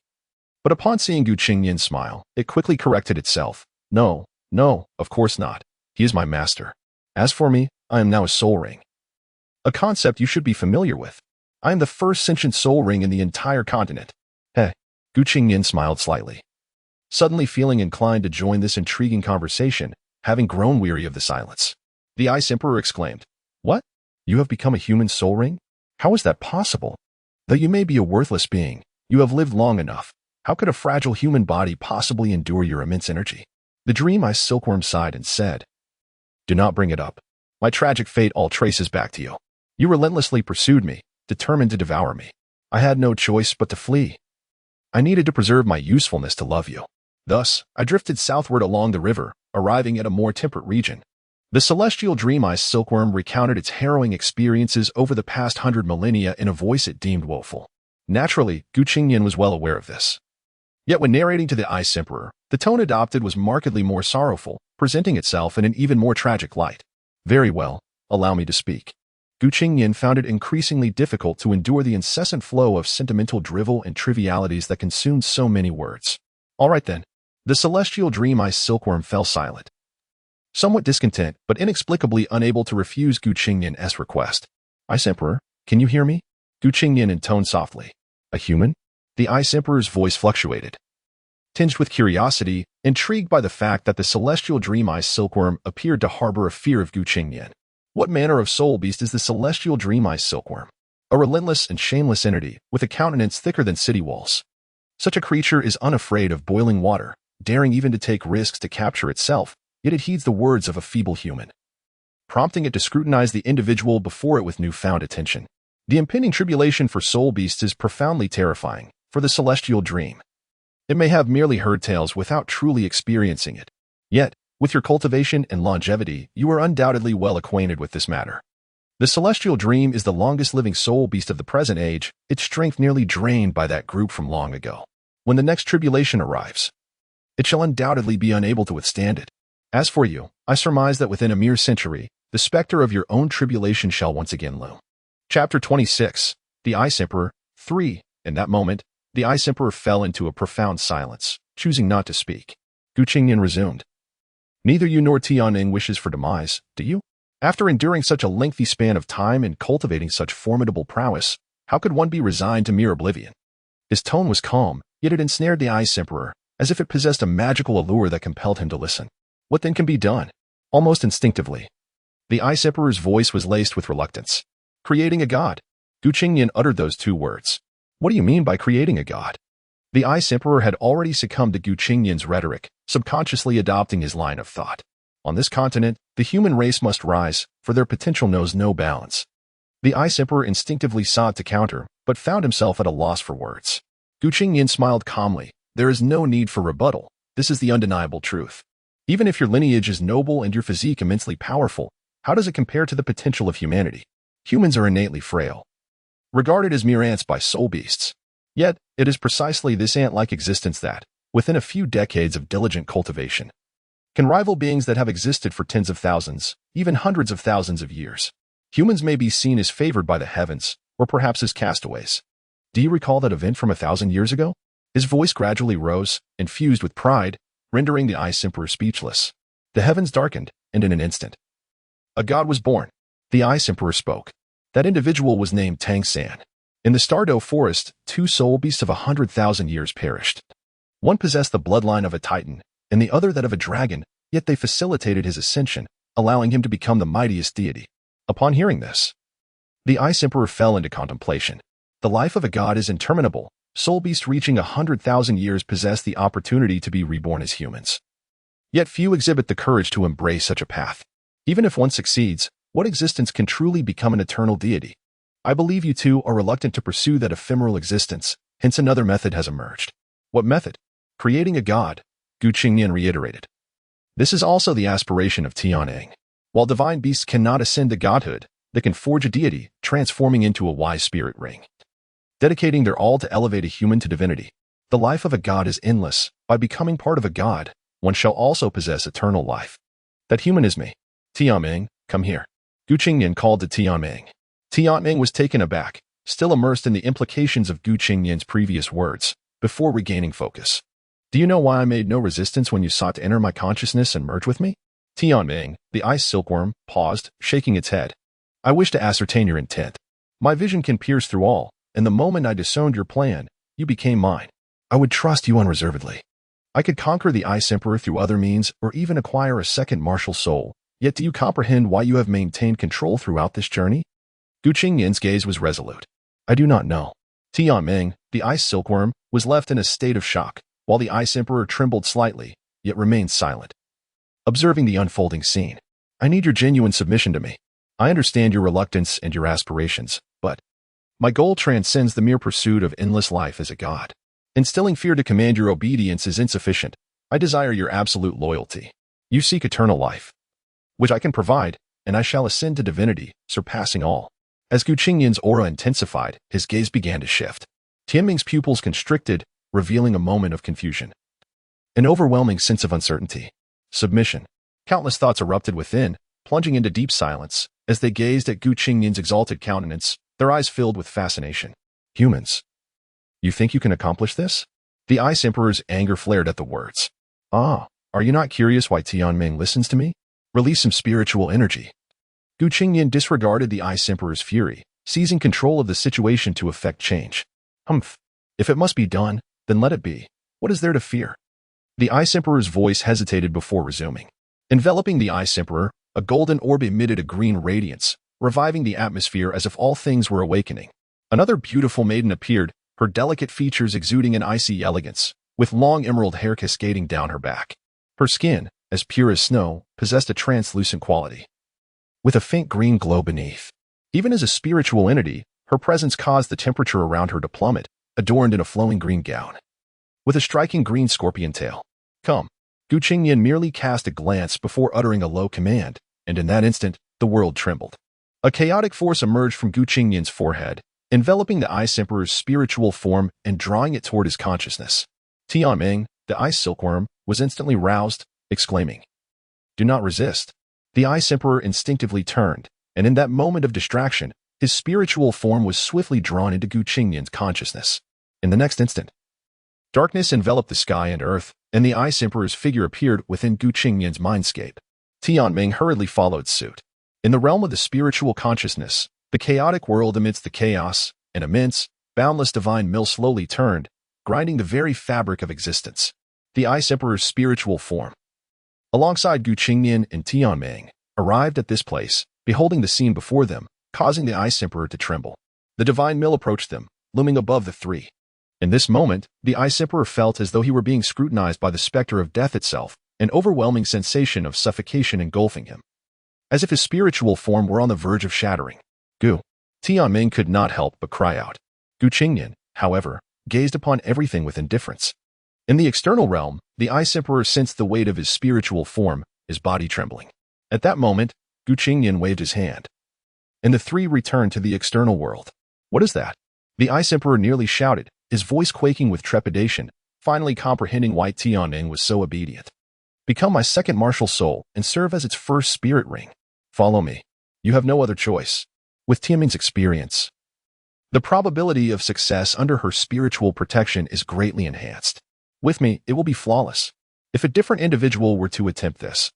But upon seeing Qingnian smile, it quickly corrected itself. No, of course not. He is my master. As for me, I am now a soul ring. A concept you should be familiar with. I am the first sentient soul ring in the entire continent. Heh. Qingnian smiled slightly. Suddenly feeling inclined to join this intriguing conversation, having grown weary of the silence, the Ice Emperor exclaimed, "What? You have become a human soul ring? How is that possible? Though you may be a worthless being, you have lived long enough. How could a fragile human body possibly endure your immense energy?" The dream ice silkworm sighed and said, "Do not bring it up. My tragic fate all traces back to you. You relentlessly pursued me, determined to devour me. I had no choice but to flee. I needed to preserve my usefulness to love you. Thus, I drifted southward along the river, arriving at a more temperate region." The celestial dream ice silkworm recounted its harrowing experiences over the past 100 millennia in a voice it deemed woeful. Naturally, Qingnian was well aware of this. Yet when narrating to the Ice Emperor, the tone adopted was markedly more sorrowful, presenting itself in an even more tragic light. "Very well, allow me to speak." Qingnian found it increasingly difficult to endure the incessant flow of sentimental drivel and trivialities that consumed so many words. "All right then." The celestial dream ice silkworm fell silent, somewhat discontent but inexplicably unable to refuse Qingnian's request. "Ice Emperor, can you hear me?" Qingnian intoned softly. "A human?" The Ice Emperor's voice fluctuated, tinged with curiosity, intrigued by the fact that the celestial dream ice silkworm appeared to harbor a fear of Qingnian. What manner of soul beast is the celestial dream ice silkworm? A relentless and shameless entity, with a countenance thicker than city walls. Such a creature is unafraid of boiling water, daring even to take risks to capture itself, yet it heeds the words of a feeble human, prompting it to scrutinize the individual before it with newfound attention. The impending tribulation for soul beasts is profoundly terrifying. For the celestial dream, it may have merely heard tales without truly experiencing it. Yet, with your cultivation and longevity, you are undoubtedly well acquainted with this matter. The celestial dream is the longest living soul beast of the present age, its strength nearly drained by that group from long ago. When the next tribulation arrives, it shall undoubtedly be unable to withstand it. As for you, I surmise that within a mere century, the specter of your own tribulation shall once again loom. Chapter 26. The Ice Emperor. 3. In that moment, the Ice Emperor fell into a profound silence, choosing not to speak. Qingnian resumed. "Neither you nor Tianning wishes for demise, do you? After enduring such a lengthy span of time and cultivating such formidable prowess, how could one be resigned to mere oblivion?" His tone was calm, yet it ensnared the Ice Emperor, as if it possessed a magical allure that compelled him to listen. What then can be done? Almost instinctively, the Ice Emperor's voice was laced with reluctance. "Creating a god." Qingnian uttered those two words. "What do you mean by creating a god?" The Ice Emperor had already succumbed to Qingnian's rhetoric, subconsciously adopting his line of thought. On this continent, the human race must rise, for their potential knows no bounds. The Ice Emperor instinctively sought to counter, but found himself at a loss for words. Qingnian smiled calmly. "There is no need for rebuttal. This is the undeniable truth. Even if your lineage is noble and your physique immensely powerful, how does it compare to the potential of humanity? Humans are innately frail, regarded as mere ants by soul beasts. Yet, it is precisely this ant-like existence that, within a few decades of diligent cultivation, can rival beings that have existed for tens of thousands, even hundreds of thousands of years. Humans may be seen as favored by the heavens, or perhaps as castaways. Do you recall that event from 1,000 years ago?" His voice gradually rose, infused with pride, rendering the Ice Emperor speechless. The heavens darkened, and in an instant, a god was born. The Ice Emperor spoke. That individual was named Tang Sect. In the Stardow forest, two soul beasts of 100,000 years perished. One possessed the bloodline of a titan, and the other that of a dragon, yet they facilitated his ascension, allowing him to become the mightiest deity. Upon hearing this, the Ice Emperor fell into contemplation. The life of a god is interminable. Soul beasts reaching 100,000 years possess the opportunity to be reborn as humans. Yet few exhibit the courage to embrace such a path. Even if one succeeds, what existence can truly become an eternal deity? I believe you two are reluctant to pursue that ephemeral existence, hence another method has emerged. What method? Creating a god, Qingnian reiterated. This is also the aspiration of Tianning. While divine beasts cannot ascend to godhood, they can forge a deity, transforming into a wise spirit ring. dedicating their all to elevate a human to divinity. The life of a god is endless. By becoming part of a god, one shall also possess eternal life. That human is me. Tianming, come here. Gu Qingnian called to Tianming. Tianming was taken aback, still immersed in the implications of Gu Qingnian's previous words, before regaining focus. Do you know why I made no resistance when you sought to enter my consciousness and merge with me? Tianming, the ice silkworm, paused, shaking its head. I wish to ascertain your intent. My vision can pierce through all, and the moment I disowned your plan, you became mine. I would trust you unreservedly. I could conquer the Ice Emperor through other means or even acquire a second martial soul, yet do you comprehend why you have maintained control throughout this journey? Gu Qingnian's gaze was resolute. I do not know. Tianming, the ice silkworm, was left in a state of shock, while the Ice Emperor trembled slightly, yet remained silent. Observing the unfolding scene. I need your genuine submission to me. I understand your reluctance and your aspirations, but my goal transcends the mere pursuit of endless life as a god. Instilling fear to command your obedience is insufficient. I desire your absolute loyalty. You seek eternal life, which I can provide, and I shall ascend to divinity, surpassing all. As Gu Qingnian's aura intensified, his gaze began to shift. Tianming's pupils constricted, revealing a moment of confusion. An overwhelming sense of uncertainty. Submission. Countless thoughts erupted within, plunging into deep silence. As they gazed at Gu Qingnian's exalted countenance, their eyes filled with fascination. Humans. You think you can accomplish this? The Ice Emperor's anger flared at the words. Ah, are you not curious why Tianming listens to me? Release some spiritual energy. Gu Qingnian disregarded the Ice Emperor's fury, seizing control of the situation to effect change. Humph. If it must be done, then let it be. What is there to fear? The Ice Emperor's voice hesitated before resuming. Enveloping the Ice Emperor, a golden orb emitted a green radiance, reviving the atmosphere as if all things were awakening. Another beautiful maiden appeared, her delicate features exuding an icy elegance, with long emerald hair cascading down her back. Her skin, as pure as snow, possessed a translucent quality, with a faint green glow beneath. Even as a spiritual entity, her presence caused the temperature around her to plummet, adorned in a flowing green gown, with a striking green scorpion tail. Come. Gu Qingnian merely cast a glance before uttering a low command, and in that instant, the world trembled. A chaotic force emerged from Gu Qingnian's forehead, enveloping the Ice Emperor's spiritual form and drawing it toward his consciousness. Tianming, the ice silkworm, was instantly roused, exclaiming, "Do not resist." The Ice Emperor instinctively turned, and in that moment of distraction, his spiritual form was swiftly drawn into Gu Qingnian's consciousness. In the next instant, darkness enveloped the sky and earth, and the Ice Emperor's figure appeared within Gu Qingnian's mindscape. Tianming hurriedly followed suit. In the realm of the spiritual consciousness, the chaotic world amidst the chaos, an immense, boundless divine mill slowly turned, grinding the very fabric of existence. The Ice Emperor's spiritual form, alongside Gu Qingnian and Tianming, arrived at this place, beholding the scene before them, causing the Ice Emperor to tremble. The divine mill approached them, looming above the three. In this moment, the Ice Emperor felt as though he were being scrutinized by the specter of death itself, an overwhelming sensation of suffocation engulfing him, as if his spiritual form were on the verge of shattering. Gu. Tianming could not help but cry out. Gu Qingnian, however, gazed upon everything with indifference. In the external realm, the Ice Emperor sensed the weight of his spiritual form, his body trembling. At that moment, Gu Qingnian waved his hand, and the three returned to the external world. What is that? The Ice Emperor nearly shouted, his voice quaking with trepidation, finally comprehending why Tianming was so obedient. Become my second martial soul and serve as its first spirit ring. Follow me. You have no other choice. With Tianming's experience, the probability of success under her spiritual protection is greatly enhanced. With me, it will be flawless. If a different individual were to attempt this,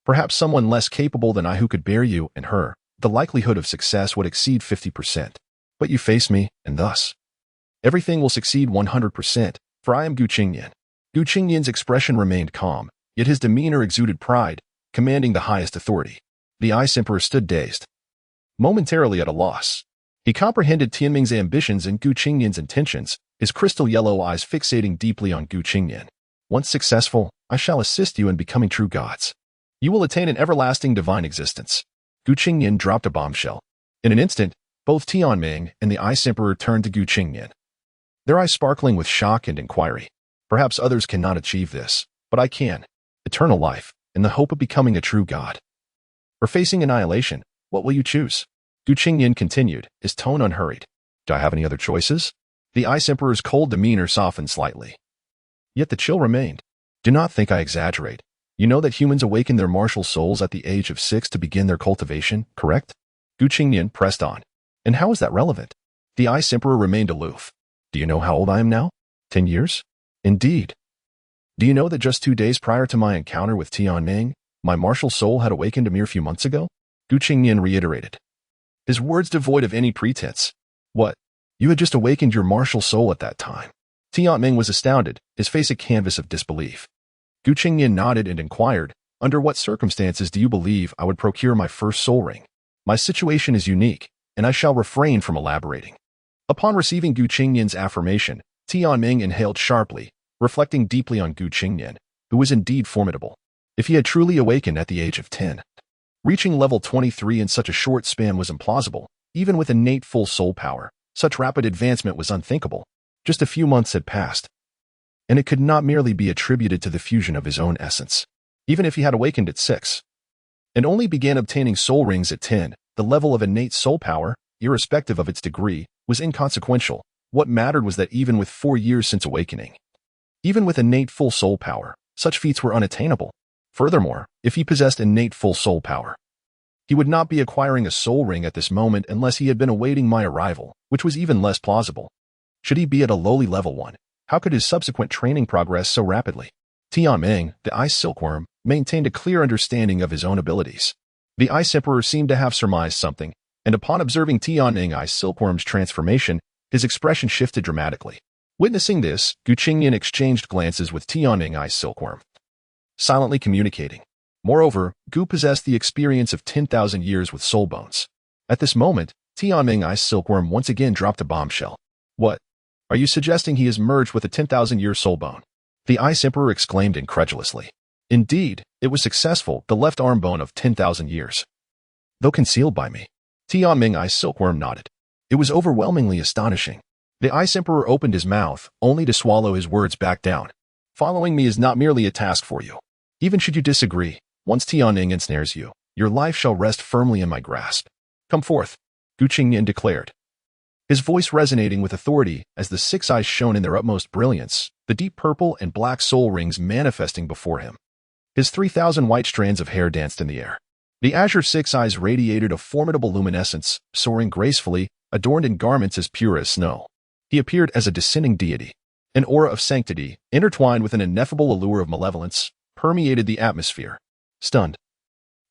perhaps someone less capable than I who could bear you and her, the likelihood of success would exceed 50%. But you face me, and thus, everything will succeed 100%, for I am Gu Qingnian. Gu Qingnian's expression remained calm, yet his demeanor exuded pride, commanding the highest authority. The Ice Emperor stood dazed, momentarily at a loss. He comprehended Tianming's ambitions and Gu Qingnian's intentions, his crystal yellow eyes fixating deeply on Gu Qingnian. Once successful, I shall assist you in becoming true gods. You will attain an everlasting divine existence. Gu Qingnian dropped a bombshell. In an instant, both Tianming and the Ice Emperor turned to Gu Qingnian, their eyes sparkling with shock and inquiry. Perhaps others cannot achieve this, but I can. Eternal life, in the hope of becoming a true god. Or facing annihilation, what will you choose? Gu Qingnian continued, his tone unhurried. Do I have any other choices? The Ice Emperor's cold demeanor softened slightly. Yet the chill remained. Do not think I exaggerate. You know that humans awaken their martial souls at the age of 6 to begin their cultivation, correct? Qingnian pressed on. And how is that relevant? The Ice Emperor remained aloof. Do you know how old I am now? 10 years? Indeed. Do you know that just 2 days prior to my encounter with Tianming, my martial soul had awakened a mere few months ago? Qingnian reiterated, his words devoid of any pretense. What? You had just awakened your martial soul at that time? Tianming was astounded, his face a canvas of disbelief. Qingnian nodded and inquired, under what circumstances do you believe I would procure my first soul ring? My situation is unique, and I shall refrain from elaborating. Upon receiving Qingnian's affirmation, Tianming inhaled sharply, reflecting deeply on Qingnian, who was indeed formidable. If he had truly awakened at the age of 10, reaching level 23 in such a short span was implausible. Even with innate full soul power, such rapid advancement was unthinkable. Just a few months had passed, and it could not merely be attributed to the fusion of his own essence. Even if he had awakened at 6, and only began obtaining soul rings at 10, the level of innate soul power, irrespective of its degree, was inconsequential. What mattered was that even with 4 years since awakening, even with innate full soul power, such feats were unattainable. Furthermore, if he possessed innate full soul power, he would not be acquiring a soul ring at this moment unless he had been awaiting my arrival, which was even less plausible. Should he be at a lowly level 1, how could his subsequent training progress so rapidly? Tianming, the Ice Silkworm, maintained a clear understanding of his own abilities. The Ice Emperor seemed to have surmised something, and upon observing Tianming Ice Silkworm's transformation, his expression shifted dramatically. Witnessing this, Qingnian exchanged glances with Tianming Ice Silkworm, silently communicating. Moreover, Gu possessed the experience of 10,000 years with soul bones. At this moment, Tianming Ice Silkworm once again dropped a bombshell. What? Are you suggesting he is merged with a 10,000-year soul bone? The Ice Emperor exclaimed incredulously. Indeed, it was successful, the left arm bone of 10,000 years. Though concealed by me. Tianming Ice Silkworm nodded. It was overwhelmingly astonishing. The Ice Emperor opened his mouth, only to swallow his words back down. Following me is not merely a task for you. Even should you disagree, once Tianming ensnares you, your life shall rest firmly in my grasp. Come forth, Qingnian declared, his voice resonating with authority as the 6 eyes shone in their utmost brilliance, the deep purple and black soul rings manifesting before him. His 3,000 white strands of hair danced in the air. The azure 6 eyes radiated a formidable luminescence, soaring gracefully, adorned in garments as pure as snow. He appeared as a descending deity. An aura of sanctity, intertwined with an ineffable allure of malevolence, permeated the atmosphere. Stunned,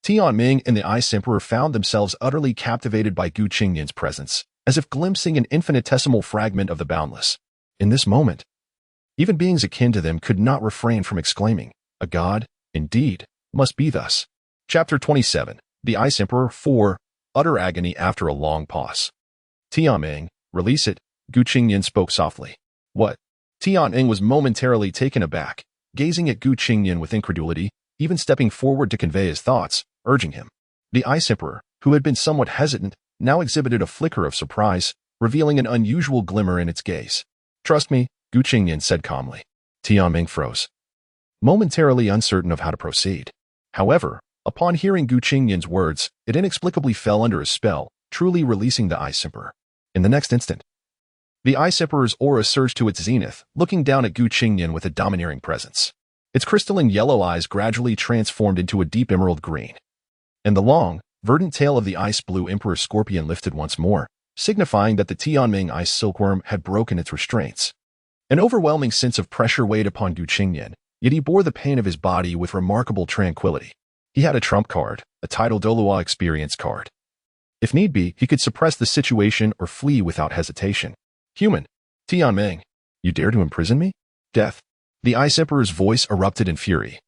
Tianming and the Ice Emperor found themselves utterly captivated by Qingnian's presence, as if glimpsing an infinitesimal fragment of the boundless. In this moment, even beings akin to them could not refrain from exclaiming, a god, indeed, must be thus. Chapter 27, The Ice Emperor 4, Utter Agony After a Long Pause. Tianming, release it, Qingnian spoke softly. What? Tianming was momentarily taken aback, gazing at Qingnian with incredulity, even stepping forward to convey his thoughts, urging him. The Ice Emperor, who had been somewhat hesitant, now exhibited a flicker of surprise, revealing an unusual glimmer in its gaze. Trust me, Qingnian said calmly. Tianming froze, momentarily uncertain of how to proceed. However, upon hearing Qingnian's words, it inexplicably fell under a spell, truly releasing the Ice Emperor. In the next instant, the Ice Emperor's aura surged to its zenith, looking down at Qingnian with a domineering presence. Its crystalline yellow eyes gradually transformed into a deep emerald green, and the long, verdant tail of the ice blue Emperor Scorpion lifted once more, signifying that the Tianming Ice Silkworm had broken its restraints. An overwhelming sense of pressure weighed upon Qingnian, yet he bore the pain of his body with remarkable tranquility. He had a trump card, a title Douluo experience card. If need be, he could suppress the situation or flee without hesitation. Human. Tianming, you dare to imprison me? Death. The Ice Emperor's voice erupted in fury,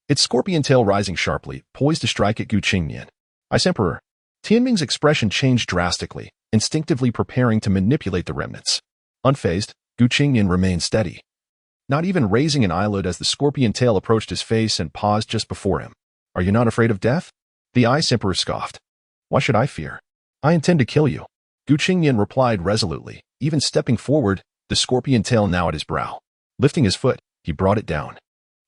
its scorpion tail rising sharply, poised to strike at Qingnian. Ice Emperor. Tianming's expression changed drastically, instinctively preparing to manipulate the remnants. Unfazed, Qingnian remained steady, not even raising an eyelid as the scorpion tail approached his face and paused just before him. Are you not afraid of death? The Ice Emperor scoffed. Why should I fear? I intend to kill you. Qingnian replied resolutely, even stepping forward, the scorpion tail now at his brow. Lifting his foot, he brought it down.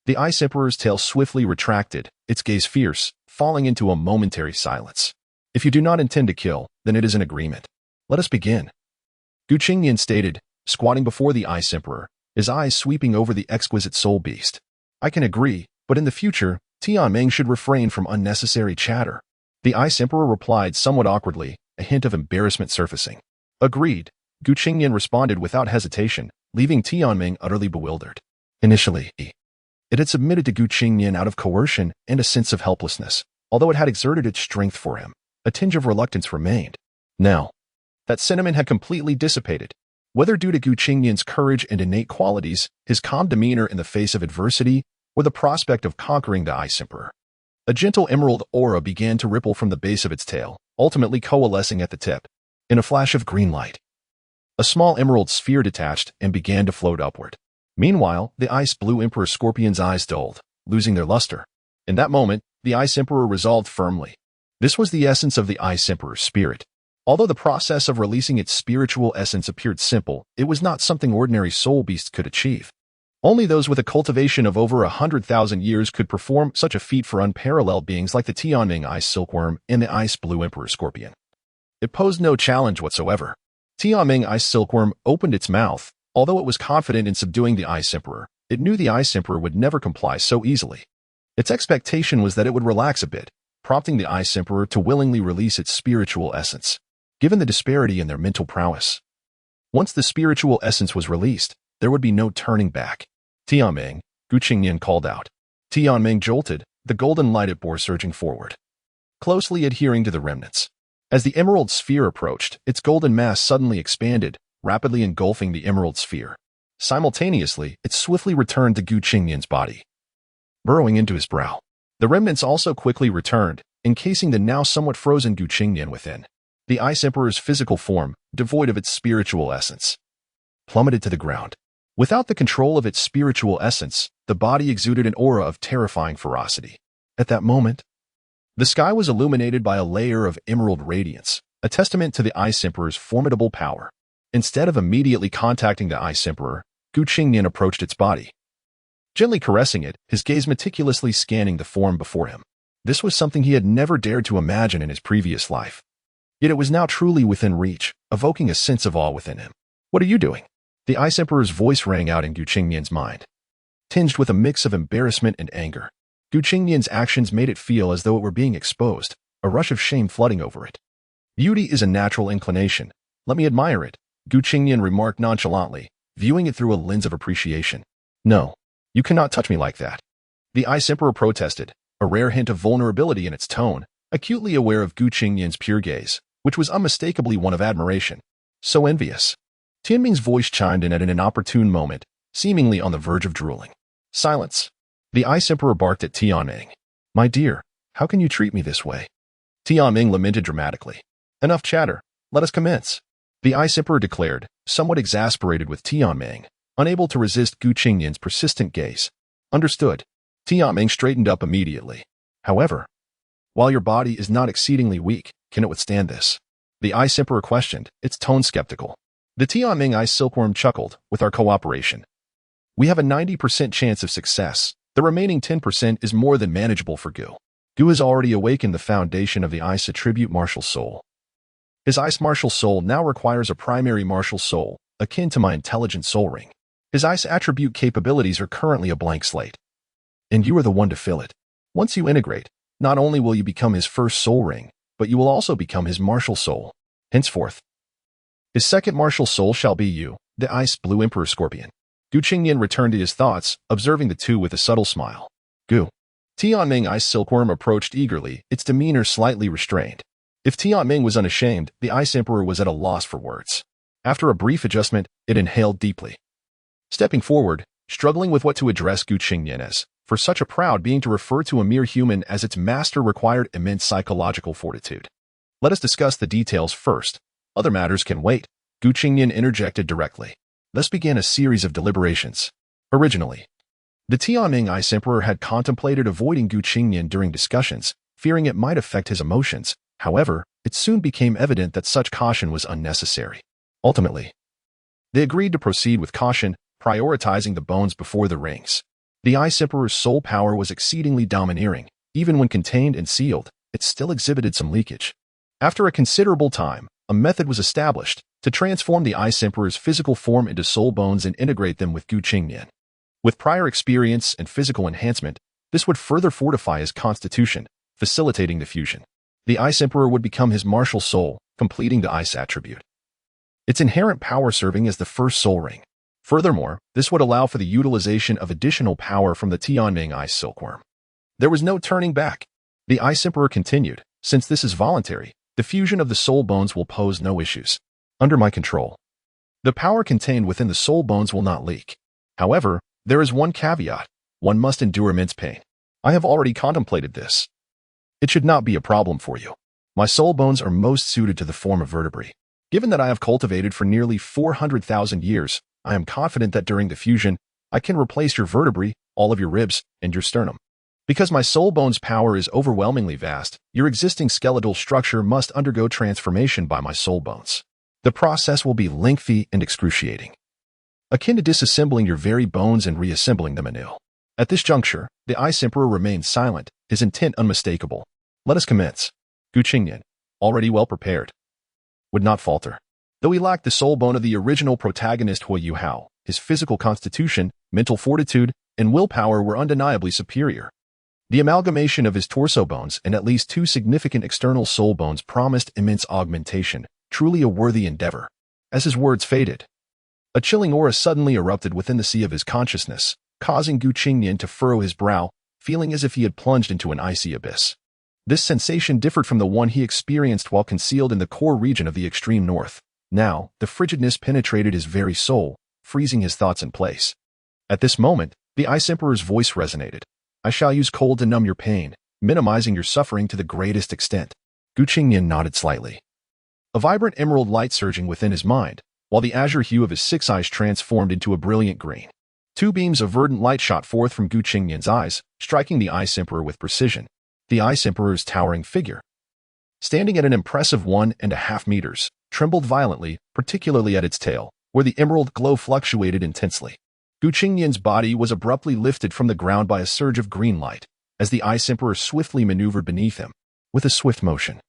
The Ice Emperor's tail swiftly retracted, its gaze fierce, falling into a momentary silence. If you do not intend to kill, then it is an agreement. Let us begin. Qingnian stated, squatting before the Ice Emperor, his eyes sweeping over the exquisite soul beast. I can agree, but in the future, Tianming should refrain from unnecessary chatter. The Ice Emperor replied somewhat awkwardly, a hint of embarrassment surfacing. Agreed, Gu Qingnian responded without hesitation, leaving Tianming utterly bewildered. Initially, it had submitted to Gu Qingnian out of coercion and a sense of helplessness. Although it had exerted its strength for him, a tinge of reluctance remained. Now, that sentiment had completely dissipated. Whether due to Gu Qingnian's courage and innate qualities, his calm demeanor in the face of adversity, or the prospect of conquering the Ice Emperor. A gentle emerald aura began to ripple from the base of its tail, ultimately coalescing at the tip. In a flash of green light, a small emerald sphere detached and began to float upward. Meanwhile, the Ice Blue Emperor Scorpion's eyes dulled, losing their luster. In that moment, the Ice Emperor resolved firmly. This was the essence of the Ice Emperor's spirit. Although the process of releasing its spiritual essence appeared simple, it was not something ordinary soul beasts could achieve. Only those with a cultivation of over 100,000 years could perform such a feat for unparalleled beings like the Tianming Ice Silkworm and the Ice Blue Emperor Scorpion. It posed no challenge whatsoever. Tianming Ice Silkworm opened its mouth. Although it was confident in subduing the Ice Emperor, it knew the Ice Emperor would never comply so easily. Its expectation was that it would relax a bit, prompting the Ice Emperor to willingly release its spiritual essence, given the disparity in their mental prowess. Once the spiritual essence was released, there would be no turning back. Tianming, Gu Qingnian called out. Tianming jolted, the golden light it bore surging forward, closely adhering to the remnants. As the emerald sphere approached, its golden mass suddenly expanded, rapidly engulfing the emerald sphere. Simultaneously, it swiftly returned to Gu Qingnian's body, burrowing into his brow. The remnants also quickly returned, encasing the now somewhat frozen Gu Qingnian within. The Ice Emperor's physical form, devoid of its spiritual essence, plummeted to the ground. Without the control of its spiritual essence, the body exuded an aura of terrifying ferocity. At that moment, the sky was illuminated by a layer of emerald radiance, a testament to the Ice Emperor's formidable power. Instead of immediately contacting the Ice Emperor, Gu Qingnian approached its body, gently caressing it, his gaze meticulously scanning the form before him. This was something he had never dared to imagine in his previous life. Yet it was now truly within reach, evoking a sense of awe within him. What are you doing? The Ice Emperor's voice rang out in Gu Qingnian's mind, tinged with a mix of embarrassment and anger. Gu Qingnian's actions made it feel as though it were being exposed, a rush of shame flooding over it. Beauty is a natural inclination. Let me admire it, Gu Qingnian remarked nonchalantly, viewing it through a lens of appreciation. No, you cannot touch me like that. The Ice Emperor protested, a rare hint of vulnerability in its tone, acutely aware of Gu Qingnian's pure gaze, which was unmistakably one of admiration. So envious. Tianming's voice chimed in at an inopportune moment, seemingly on the verge of drooling. Silence. The Ice Emperor barked at Tianming. My dear, how can you treat me this way? Tianming lamented dramatically. Enough chatter. Let us commence. The Ice Emperor declared, somewhat exasperated with Tianming, unable to resist Gu Qingnian's persistent gaze. Understood. Tianming straightened up immediately. However, while your body is not exceedingly weak, can it withstand this? The Ice Emperor questioned, its tone skeptical. The Tianming Ice Silkworm chuckled, with our cooperation, we have a 90% chance of success. The remaining 10% is more than manageable for Gu. Gu has already awakened the foundation of the Ice Attribute Martial Soul. His Ice Martial Soul now requires a primary martial soul, akin to my intelligent soul ring. His Ice Attribute capabilities are currently a blank slate, and you are the one to fill it. Once you integrate, not only will you become his first soul ring, but you will also become his martial soul. Henceforth, his second martial soul shall be you, the Ice Blue Emperor Scorpion. Gu Qingnian returned to his thoughts, observing the two with a subtle smile. Gu. Tianming Ice Silkworm approached eagerly, its demeanor slightly restrained. If Tianming was unashamed, the Ice Emperor was at a loss for words. After a brief adjustment, it inhaled deeply. Stepping forward, struggling with what to address Gu Qingnian as, for such a proud being to refer to a mere human as its master required immense psychological fortitude. Let us discuss the details first. Other matters can wait, Gu Qingnian interjected directly. Thus began a series of deliberations. Originally, the Tianming Ice Emperor had contemplated avoiding Gu Qingnian during discussions, fearing it might affect his emotions. However, it soon became evident that such caution was unnecessary. Ultimately, they agreed to proceed with caution, prioritizing the bones before the rings. The Ice Emperor's soul power was exceedingly domineering. Even when contained and sealed, it still exhibited some leakage. After a considerable time, a method was established to transform the Ice Emperor's physical form into soul bones and integrate them with Qingnian. With prior experience and physical enhancement, this would further fortify his constitution, facilitating the fusion. The Ice Emperor would become his martial soul, completing the Ice attribute. Its inherent power serving as the first soul ring. Furthermore, this would allow for the utilization of additional power from the Tianming Ice Silkworm. There was no turning back. The Ice Emperor continued, since this is voluntary, the fusion of the soul bones will pose no issues. Under my control. The power contained within the soul bones will not leak. However, there is one caveat. One must endure immense pain. I have already contemplated this. It should not be a problem for you. My soul bones are most suited to the form of vertebrae. Given that I have cultivated for nearly 400,000 years, I am confident that during the fusion, I can replace your vertebrae, all of your ribs, and your sternum. Because my soul bones' power is overwhelmingly vast, your existing skeletal structure must undergo transformation by my soul bones. The process will be lengthy and excruciating, akin to disassembling your very bones and reassembling them anew. At this juncture, the Ice Emperor remained silent, his intent unmistakable. Let us commence. Qingnian, already well prepared, would not falter. Though he lacked the soul bone of the original protagonist Hu Hao, his physical constitution, mental fortitude, and willpower were undeniably superior. The amalgamation of his torso bones and at least 2 significant external soul bones promised immense augmentation, truly a worthy endeavor. As his words faded, a chilling aura suddenly erupted within the sea of his consciousness, causing Qingnian to furrow his brow, feeling as if he had plunged into an icy abyss. This sensation differed from the one he experienced while concealed in the core region of the extreme north. Now, the frigidness penetrated his very soul, freezing his thoughts in place. At this moment, the Ice Emperor's voice resonated. I shall use cold to numb your pain, minimizing your suffering to the greatest extent. Qingnian nodded slightly. A vibrant emerald light surging within his mind, while the azure hue of his 6 eyes transformed into a brilliant green. 2 beams of verdant light shot forth from Qingnian's eyes, striking the Ice Emperor with precision. The Ice Emperor's towering figure, standing at an impressive 1.5 meters, trembled violently, particularly at its tail, where the emerald glow fluctuated intensely. Qingnian's body was abruptly lifted from the ground by a surge of green light, as the Ice Emperor swiftly maneuvered beneath him, with a swift motion.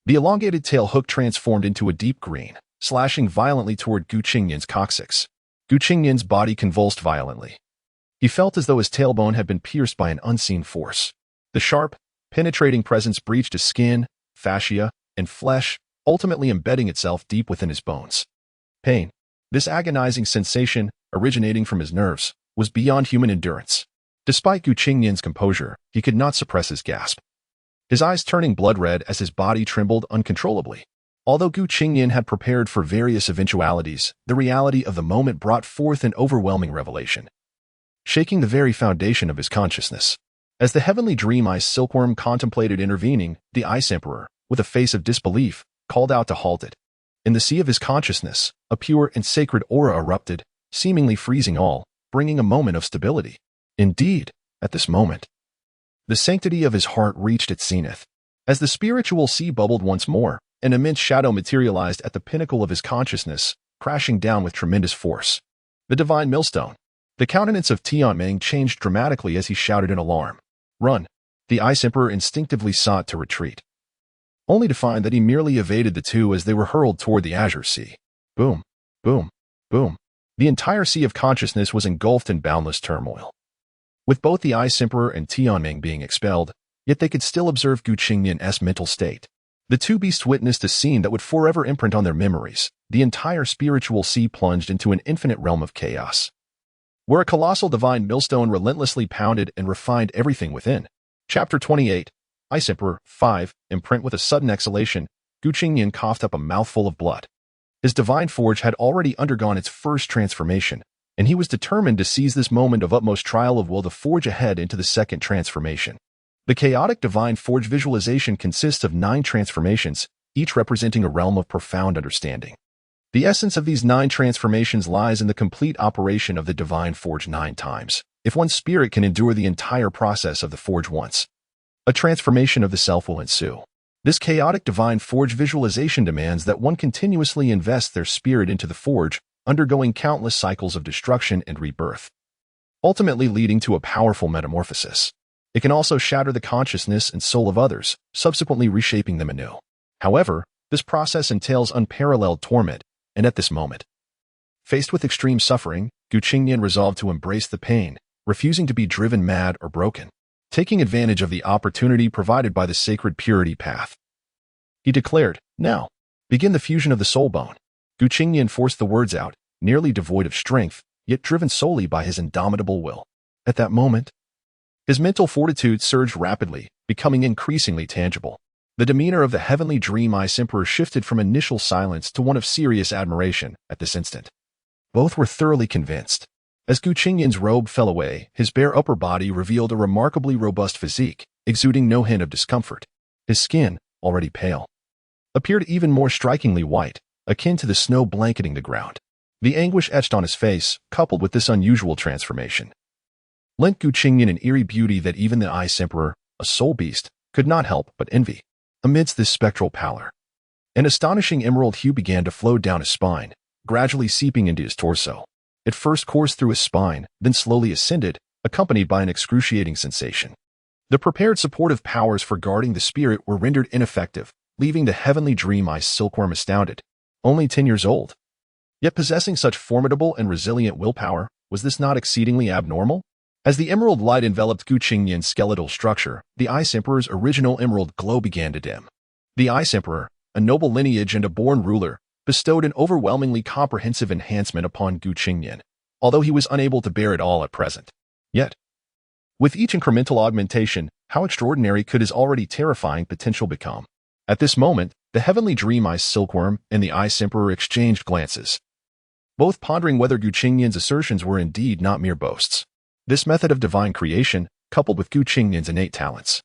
The elongated tail hook transformed into a deep green, slashing violently toward Qingnian's coccyx. Qingnian's body convulsed violently. He felt as though his tailbone had been pierced by an unseen force. The sharp, penetrating presence breached his skin, fascia, and flesh, ultimately embedding itself deep within his bones. Pain. This agonizing sensation, originating from his nerves, was beyond human endurance. Despite Qingnian's composure, he could not suppress his gasp, his eyes turning blood red as his body trembled uncontrollably. Although Qingnian had prepared for various eventualities, the reality of the moment brought forth an overwhelming revelation, shaking the very foundation of his consciousness. As the heavenly dream ice silkworm contemplated intervening, the Ice Emperor, with a face of disbelief, called out to halt it. In the sea of his consciousness, a pure and sacred aura erupted, seemingly freezing all, bringing a moment of stability. Indeed, at this moment, the sanctity of his heart reached its zenith. As the spiritual sea bubbled once more, an immense shadow materialized at the pinnacle of his consciousness, crashing down with tremendous force. The divine millstone. The countenance of Tianming changed dramatically as he shouted in alarm. Run! The Ice Emperor instinctively sought to retreat, only to find that he merely evaded the two as they were hurled toward the azure sea. Boom, boom, boom. The entire sea of consciousness was engulfed in boundless turmoil. With both the Ice Emperor and Tianming being expelled, yet they could still observe Qingnian's mental state. The two beasts witnessed a scene that would forever imprint on their memories. The entire spiritual sea plunged into an infinite realm of chaos, where a colossal divine millstone relentlessly pounded and refined everything within. Chapter 28, Ice Emperor 5, imprint. With a sudden exhalation, Qingnian coughed up a mouthful of blood. His divine forge had already undergone its first transformation, and he was determined to seize this moment of utmost trial of will to forge ahead into the second transformation. The chaotic divine forge visualization consists of 9 transformations, each representing a realm of profound understanding. The essence of these 9 transformations lies in the complete operation of the divine forge 9 times. If one's spirit can endure the entire process of the forge once, a transformation of the self will ensue. This chaotic divine forge visualization demands that one continuously invest their spirit into the forge, undergoing countless cycles of destruction and rebirth, ultimately leading to a powerful metamorphosis. It can also shatter the consciousness and soul of others, subsequently reshaping them anew. However, This process entails unparalleled torment, and at this moment, faced with extreme suffering, Qingnian resolved to embrace the pain, refusing to be driven mad or broken. Taking advantage of the opportunity provided by the sacred purity path, he declared, "Now, begin the fusion of the soul bone." Qingnian forced the words out, nearly devoid of strength, yet driven solely by his indomitable will. At that moment, his mental fortitude surged rapidly, becoming increasingly tangible. The demeanor of the heavenly dream ice emperor shifted from initial silence to one of serious admiration at this instant. Both were thoroughly convinced. As Qingnian's robe fell away, his bare upper body revealed a remarkably robust physique, exuding no hint of discomfort. His skin, already pale, appeared even more strikingly white, akin to the snow blanketing the ground. The anguish etched on his face, coupled with this unusual transformation, lent Qingnian an eerie beauty that even the Ice Emperor, a soul beast, could not help but envy. Amidst this spectral pallor, an astonishing emerald hue began to flow down his spine, gradually seeping into his torso. It first coursed through his spine, then slowly ascended, accompanied by an excruciating sensation. The prepared supportive powers for guarding the spirit were rendered ineffective, leaving the heavenly dream ice silkworm astounded. Only 10 years old, yet possessing such formidable and resilient willpower, was this not exceedingly abnormal? As the emerald light enveloped Qingnian's skeletal structure, the Ice Emperor's original emerald glow began to dim. The Ice Emperor, a noble lineage and a born ruler, bestowed an overwhelmingly comprehensive enhancement upon Qingnian, although he was unable to bear it all at present. Yet, with each incremental augmentation, how extraordinary could his already terrifying potential become? At this moment, the heavenly dream ice silkworm and the Ice Emperor exchanged glances, both pondering whether Qingnian's assertions were indeed not mere boasts. This method of divine creation, coupled with Qingnian's innate talents,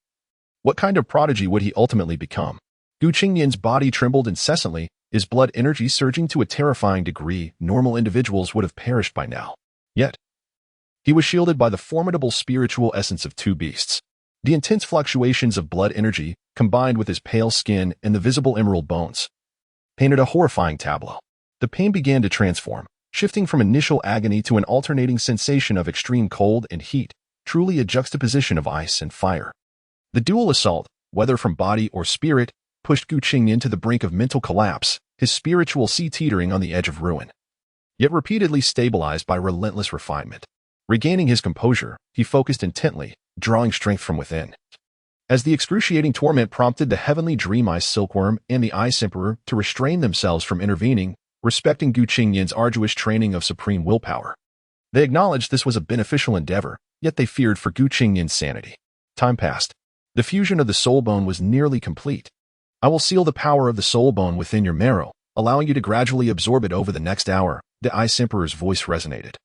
what kind of prodigy would he ultimately become? Qingnian's body trembled incessantly, his blood energy surging to a terrifying degree. Normal individuals would have perished by now. Yet, he was shielded by the formidable spiritual essence of two beasts. The intense fluctuations of blood energy, combined with his pale skin and the visible emerald bones, painted a horrifying tableau. The pain began to transform, shifting from initial agony to an alternating sensation of extreme cold and heat, truly a juxtaposition of ice and fire. The dual assault, whether from body or spirit, pushed Qingnian to the brink of mental collapse, his spiritual sea teetering on the edge of ruin. Yet repeatedly stabilized by relentless refinement. Regaining his composure, he focused intently, drawing strength from within. As the excruciating torment prompted the heavenly dream ice silkworm and the Ice Emperor to restrain themselves from intervening, respecting Qingnian's arduous training of supreme willpower. They acknowledged this was a beneficial endeavor, yet they feared for Qingnian's sanity. Time passed. The fusion of the soul bone was nearly complete. "I will seal the power of the soul bone within your marrow, allowing you to gradually absorb it over the next hour," the Ice Emperor's voice resonated,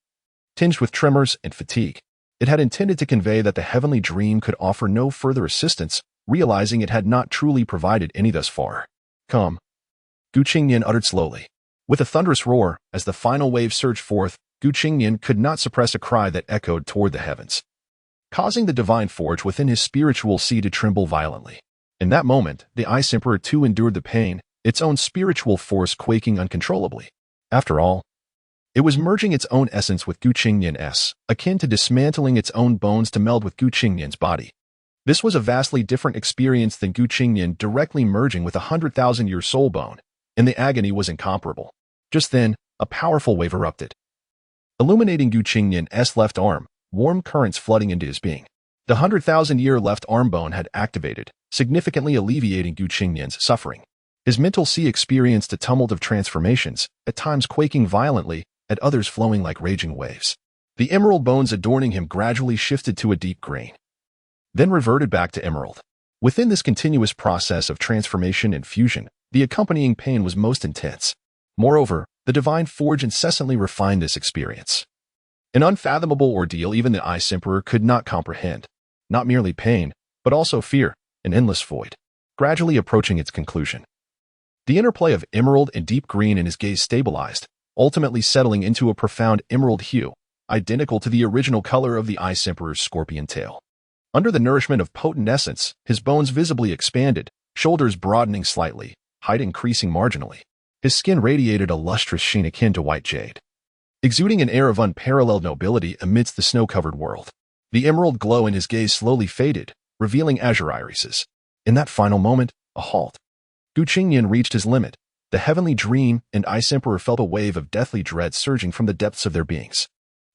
tinged with tremors and fatigue. It had intended to convey that the heavenly dream could offer no further assistance, realizing it had not truly provided any thus far. "Come," Qingnian uttered slowly. With a thunderous roar, as the final wave surged forth, Qingnian could not suppress a cry that echoed toward the heavens, causing the divine forge within his spiritual sea to tremble violently. In that moment, the Ice Emperor too endured the pain, its own spiritual force quaking uncontrollably. After all, it was merging its own essence with Qingnian's, akin to dismantling its own bones to meld with Qingnian's body. This was a vastly different experience than Qingnian directly merging with a 100,000-year soul bone, and the agony was incomparable. Just then, a powerful wave erupted, illuminating Qingnian's left arm, warm currents flooding into his being. The 100,000-year left arm bone had activated, significantly alleviating Qingnian's suffering. His mental sea experienced a tumult of transformations, at times quaking violently, at others flowing like raging waves. The emerald bones adorning him gradually shifted to a deep green, then reverted back to emerald. Within this continuous process of transformation and fusion, the accompanying pain was most intense. Moreover, the divine forge incessantly refined this experience. An unfathomable ordeal even the Ice Emperor could not comprehend. Not merely pain, but also fear, an endless void, gradually approaching its conclusion. The interplay of emerald and deep green in his gaze stabilized, ultimately settling into a profound emerald hue, identical to the original color of the Ice Emperor's scorpion tail. Under the nourishment of potent essence, his bones visibly expanded, shoulders broadening slightly, height increasing marginally. His skin radiated a lustrous sheen akin to white jade, exuding an air of unparalleled nobility amidst the snow-covered world. The emerald glow in his gaze slowly faded, revealing azure irises. In that final moment, a halt. Gu Qingnian reached his limit. The heavenly dream and Ice Emperor felt a wave of deathly dread surging from the depths of their beings.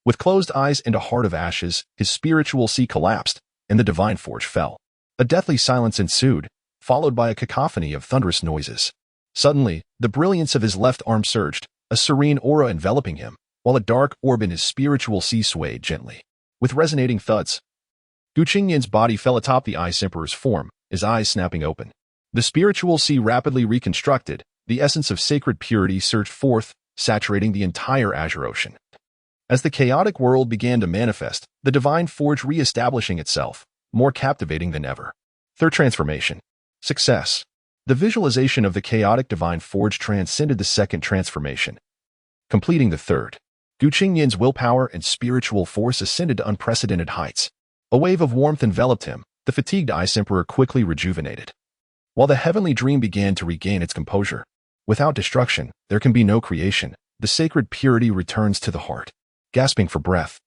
With closed eyes and a heart of ashes, his spiritual sea collapsed, and the divine forge fell. A deathly silence ensued, followed by a cacophony of thunderous noises. Suddenly, the brilliance of his left arm surged, a serene aura enveloping him, while a dark orb in his spiritual sea swayed gently. With resonating thuds, Gu Qingnian's body fell atop the Ice Emperor's form, his eyes snapping open. The spiritual sea rapidly reconstructed, the essence of sacred purity surged forth, saturating the entire azure ocean. As the chaotic world began to manifest, the divine forge re-establishing itself, more captivating than ever. Third transformation. Success. The visualization of the chaotic divine forge transcended the second transformation. Completing the third, Gu Qingnian's willpower and spiritual force ascended to unprecedented heights. A wave of warmth enveloped him, the fatigued Ice Emperor quickly rejuvenated. While the heavenly dream began to regain its composure, without destruction, there can be no creation. The sacred purity returns to the heart. Gasping for breath,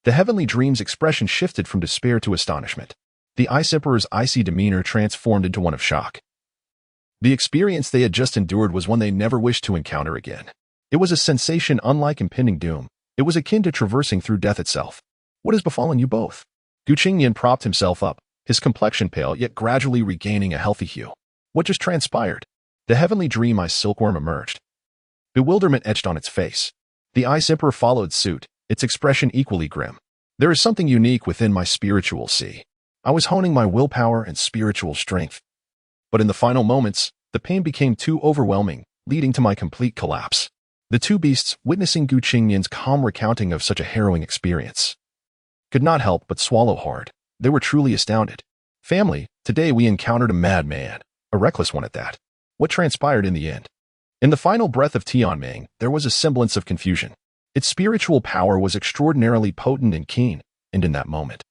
the heavenly dream's expression shifted from despair to astonishment. The Ice Emperor's icy demeanor transformed into one of shock. The experience they had just endured was one they never wished to encounter again. It was a sensation unlike impending doom. It was akin to traversing through death itself. What has befallen you both? Gu Qingnian propped himself up, his complexion pale yet gradually regaining a healthy hue. What just transpired? The heavenly dream Ice Silkworm emerged. Bewilderment etched on its face. The Ice Emperor followed suit, its expression equally grim. There is something unique within my spiritual sea. I was honing my willpower and spiritual strength. But in the final moments, the pain became too overwhelming, leading to my complete collapse. The two beasts, witnessing Gu Qingnian's calm recounting of such a harrowing experience, could not help but swallow hard. They were truly astounded. Family, today we encountered a madman, a reckless one at that. What transpired in the end? In the final breath of Tianming, there was a semblance of confusion. Its spiritual power was extraordinarily potent and keen, and in that moment,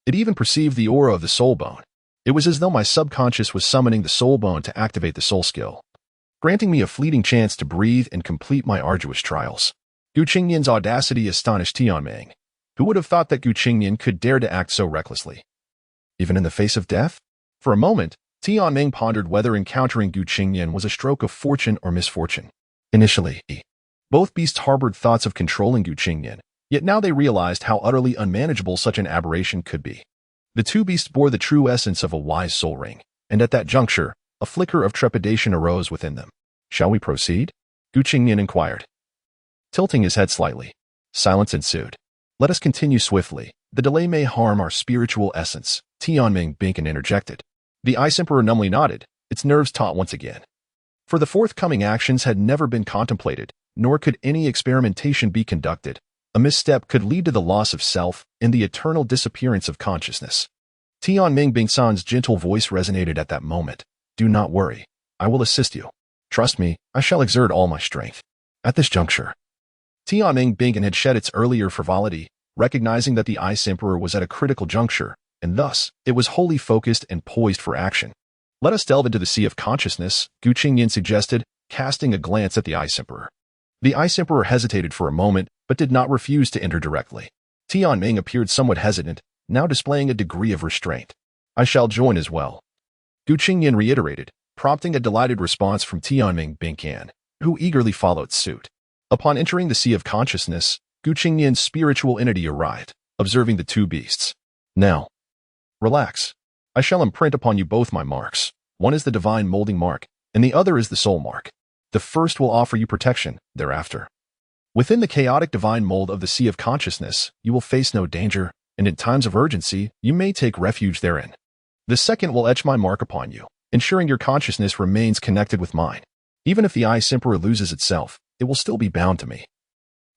it even perceived the aura of the soul bone. It was as though my subconscious was summoning the soul bone to activate the soul skill, granting me a fleeting chance to breathe and complete my arduous trials. Gu Qingnian's audacity astonished Tianming. Who would have thought that Gu Qingnian could dare to act so recklessly? Even in the face of death? For a moment, Tianming pondered whether encountering Gu Qingnian was a stroke of fortune or misfortune. Initially, both beasts harbored thoughts of controlling Gu Qingnian, yet now they realized how utterly unmanageable such an aberration could be. The two beasts bore the true essence of a wise soul ring, and at that juncture, a flicker of trepidation arose within them. Shall we proceed? Gu Qingnian inquired, tilting his head slightly. Silence ensued. Let us continue swiftly. The delay may harm our spiritual essence, Tianming Binkin interjected. The Ice Emperor numbly nodded, its nerves taut once again. For the forthcoming actions had never been contemplated, nor could any experimentation be conducted. A misstep could lead to the loss of self and the eternal disappearance of consciousness. Tianming Bingsan's gentle voice resonated at that moment. Do not worry. I will assist you. Trust me, I shall exert all my strength. At this juncture, Tianming Binkin had shed its earlier frivolity, recognizing that the Ice Emperor was at a critical juncture, and thus, it was wholly focused and poised for action. Let us delve into the sea of consciousness, Gu Qingnian suggested, casting a glance at the Ice Emperor. The Ice Emperor hesitated for a moment, but did not refuse to enter directly. Tianming appeared somewhat hesitant, now displaying a degree of restraint. I shall join as well, Gu Qingnian reiterated, prompting a delighted response from Tianming Binkin, who eagerly followed suit. Upon entering the sea of consciousness, Gu Qingnian's spiritual entity arrived, observing the two beasts. Now, relax. I shall imprint upon you both my marks. One is the divine molding mark, and the other is the soul mark. The first will offer you protection, thereafter. Within the chaotic divine mold of the sea of consciousness, you will face no danger, and in times of urgency, you may take refuge therein. The second will etch my mark upon you, ensuring your consciousness remains connected with mine. Even if the Ice Emperor loses itself, it will still be bound to me,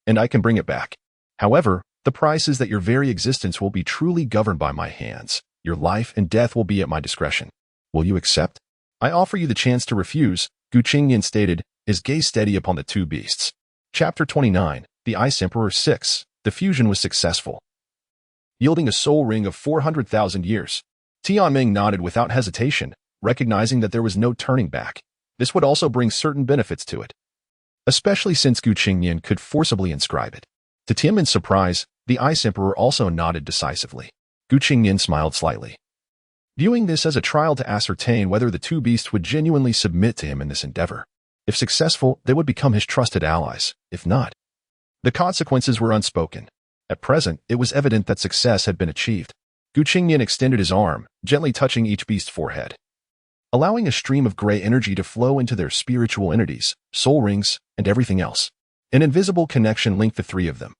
and I can bring it back. However, the price is that your very existence will be truly governed by my hands. Your life and death will be at my discretion. Will you accept? I offer you the chance to refuse, Gu Qingnian stated, his gaze steady upon the two beasts. Chapter 29, The Ice Emperor 6. The fusion was successful, yielding a soul ring of 400,000 years. Tianming nodded without hesitation, recognizing that there was no turning back. This would also bring certain benefits to it, especially since Gu Qingnian could forcibly inscribe it. To Tianmen's surprise, the Ice Emperor also nodded decisively. Gu Qingnian smiled slightly. viewing this as a trial to ascertain whether the two beasts would genuinely submit to him in this endeavor. If successful, they would become his trusted allies. If not, the consequences were unspoken. At present, it was evident that success had been achieved. Qingnian extended his arm, gently touching each beast's forehead, allowing a stream of gray energy to flow into their spiritual entities, soul rings, and everything else. An invisible connection linked the three of them.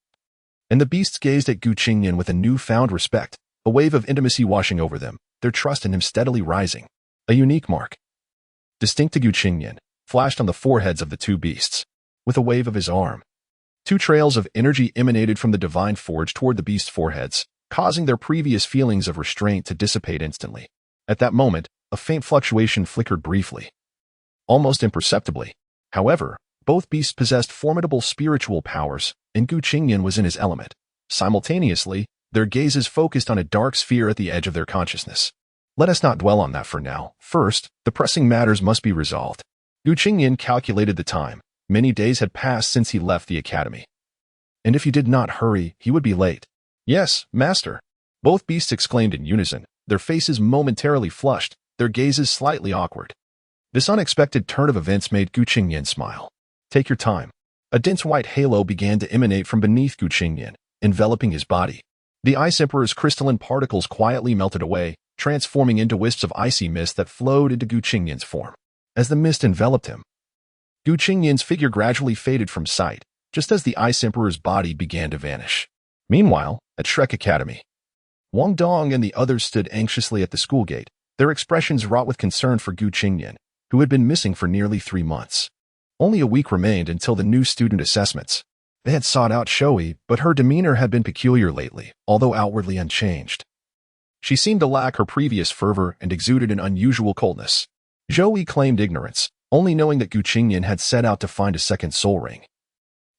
And the beasts gazed at Qingnian with a newfound respect, a wave of intimacy washing over them, their trust in him steadily rising. A unique mark, distinct to Qingnian, flashed on the foreheads of the two beasts. With a wave of his arm, two trails of energy emanated from the divine forge toward the beasts' foreheads, causing their previous feelings of restraint to dissipate instantly. At that moment, a faint fluctuation flickered briefly, almost imperceptibly. However, both beasts possessed formidable spiritual powers, and Qingnian was in his element. Simultaneously, their gazes focused on a dark sphere at the edge of their consciousness. Let us not dwell on that for now. First, the pressing matters must be resolved. Qingnian calculated the time. Many days had passed since he left the academy. And if he did not hurry, he would be late. Yes, master. Both beasts exclaimed in unison, their faces momentarily flushed, their gazes slightly awkward. This unexpected turn of events made Qingnian smile. Take your time. A dense white halo began to emanate from beneath Qingnian, enveloping his body. The Ice Emperor's crystalline particles quietly melted away, transforming into wisps of icy mist that flowed into Qingnian's form. As the mist enveloped him, Qingnian's figure gradually faded from sight, just as the Ice Emperor's body began to vanish. Meanwhile, at Shrek Academy, Wong Dong and the others stood anxiously at the school gate, their expressions wrought with concern for Qingnian, who had been missing for nearly 3 months. Only a week remained until the new student assessments. They had sought out Shoei, but her demeanor had been peculiar lately, although outwardly unchanged. She seemed to lack her previous fervor and exuded an unusual coldness. Shoei claimed ignorance, only knowing that Qingnian had set out to find a second soul ring,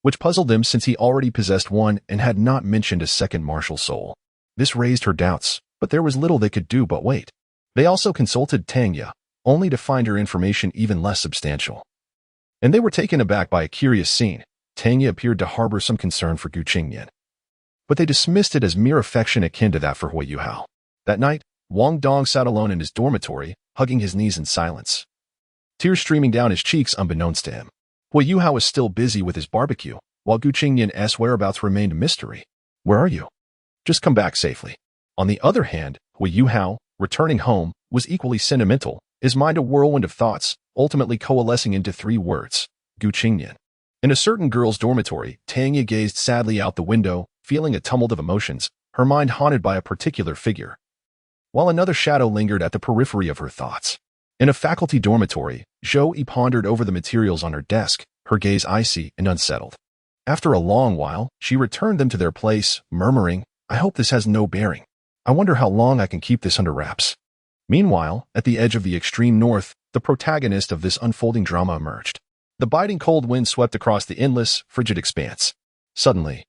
which puzzled him since he already possessed one and had not mentioned a second martial soul. This raised her doubts, but there was little they could do but wait. They also consulted Tangya, only to find her information even less substantial. And they were taken aback by a curious scene. Tangya appeared to harbor some concern for Qingnian, but they dismissed it as mere affection akin to that for Hui Yuhao. That night, Wong Dong sat alone in his dormitory, hugging his knees in silence, tears streaming down his cheeks unbeknownst to him. Hui Yuhao was still busy with his barbecue, while Qingnian's whereabouts remained a mystery. Where are you? Just come back safely. On the other hand, Hui Yuhao, returning home, was equally sentimental, his mind a whirlwind of thoughts, ultimately coalescing into 3 words: Qingnian. In a certain girl's dormitory, Tangya gazed sadly out the window, feeling a tumult of emotions, her mind haunted by a particular figure, while another shadow lingered at the periphery of her thoughts. In a faculty dormitory, Zhou pondered over the materials on her desk, her gaze icy and unsettled. After a long while, she returned them to their place, murmuring, I hope this has no bearing. I wonder how long I can keep this under wraps. Meanwhile, at the edge of the extreme north, the protagonist of this unfolding drama emerged. The biting cold wind swept across the endless, frigid expanse. Suddenly,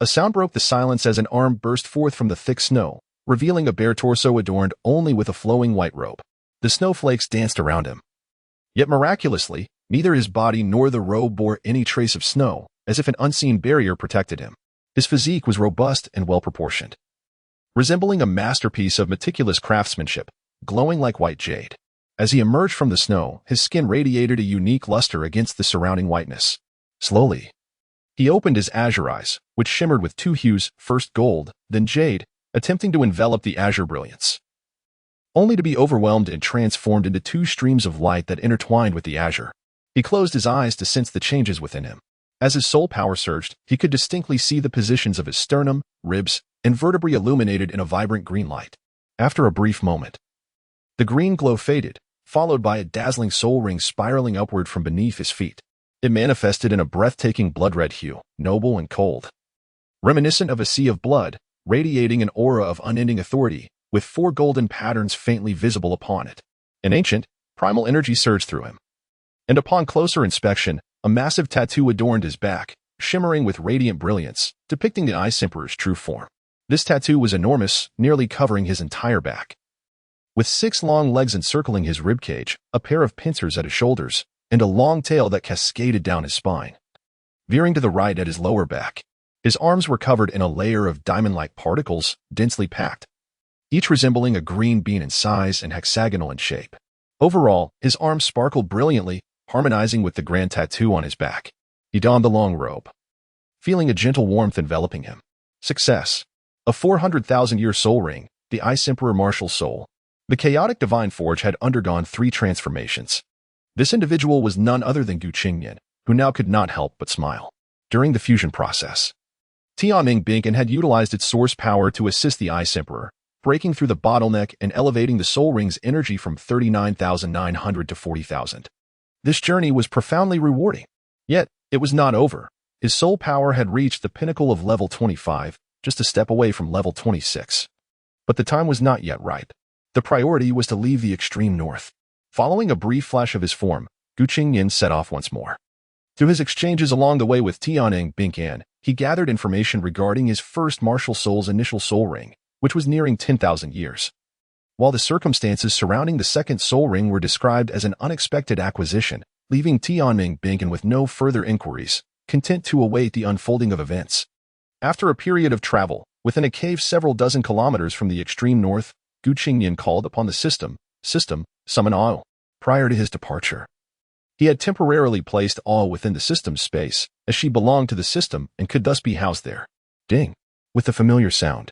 a sound broke the silence as an arm burst forth from the thick snow, revealing a bare torso adorned only with a flowing white robe. The snowflakes danced around him. Yet miraculously, neither his body nor the robe bore any trace of snow, as if an unseen barrier protected him. His physique was robust and well-proportioned, resembling a masterpiece of meticulous craftsmanship, glowing like white jade. As he emerged from the snow, his skin radiated a unique luster against the surrounding whiteness. Slowly, he opened his azure eyes, which shimmered with 2 hues, first gold, then jade, attempting to envelop the azure brilliance, only to be overwhelmed and transformed into 2 streams of light that intertwined with the azure. He closed his eyes to sense the changes within him. As his soul power surged, he could distinctly see the positions of his sternum, ribs, and vertebrae illuminated in a vibrant green light. After a brief moment, the green glow faded, followed by a dazzling soul ring spiraling upward from beneath his feet. It manifested in a breathtaking blood-red hue, noble and cold, reminiscent of a sea of blood, radiating an aura of unending authority, with 4 golden patterns faintly visible upon it. An ancient, primal energy surged through him. And upon closer inspection, a massive tattoo adorned his back, shimmering with radiant brilliance, depicting the Ice Emperor's true form. This tattoo was enormous, nearly covering his entire back. With 6 long legs encircling his ribcage, a pair of pincers at his shoulders, and a long tail that cascaded down his spine. Veering to the right at his lower back, his arms were covered in a layer of diamond-like particles, densely packed. each resembling a green bean in size and hexagonal in shape. Overall, his arms sparkled brilliantly, harmonizing with the grand tattoo on his back. He donned the long robe, feeling a gentle warmth enveloping him. Success. A 400,000-year soul ring, the Ice Emperor Martial Soul. The chaotic divine forge had undergone 3 transformations. This individual was none other than Qingnian, who now could not help but smile. During the fusion process, Tianming Binken had utilized its source power to assist the Ice Emperor, breaking through the bottleneck and elevating the soul ring's energy from 39,900 to 40,000. This journey was profoundly rewarding. Yet, it was not over. His soul power had reached the pinnacle of level 25, just a step away from level 26. But the time was not yet ripe. The priority was to leave the extreme north. Following a brief flash of his form, Qingnian set off once more. Through his exchanges along the way with Tianming Binken, he gathered information regarding his first martial soul's initial soul ring, which was nearing 10,000 years. While the circumstances surrounding the second soul ring were described as an unexpected acquisition, leaving Tianming Binken with no further inquiries, content to await the unfolding of events. After a period of travel, within a cave several dozen kilometers from the extreme north, Qingnian called upon the system, summon all. Prior to his departure, he had temporarily placed all within the system's space, as she belonged to the system and could thus be housed there. Ding! With the familiar sound,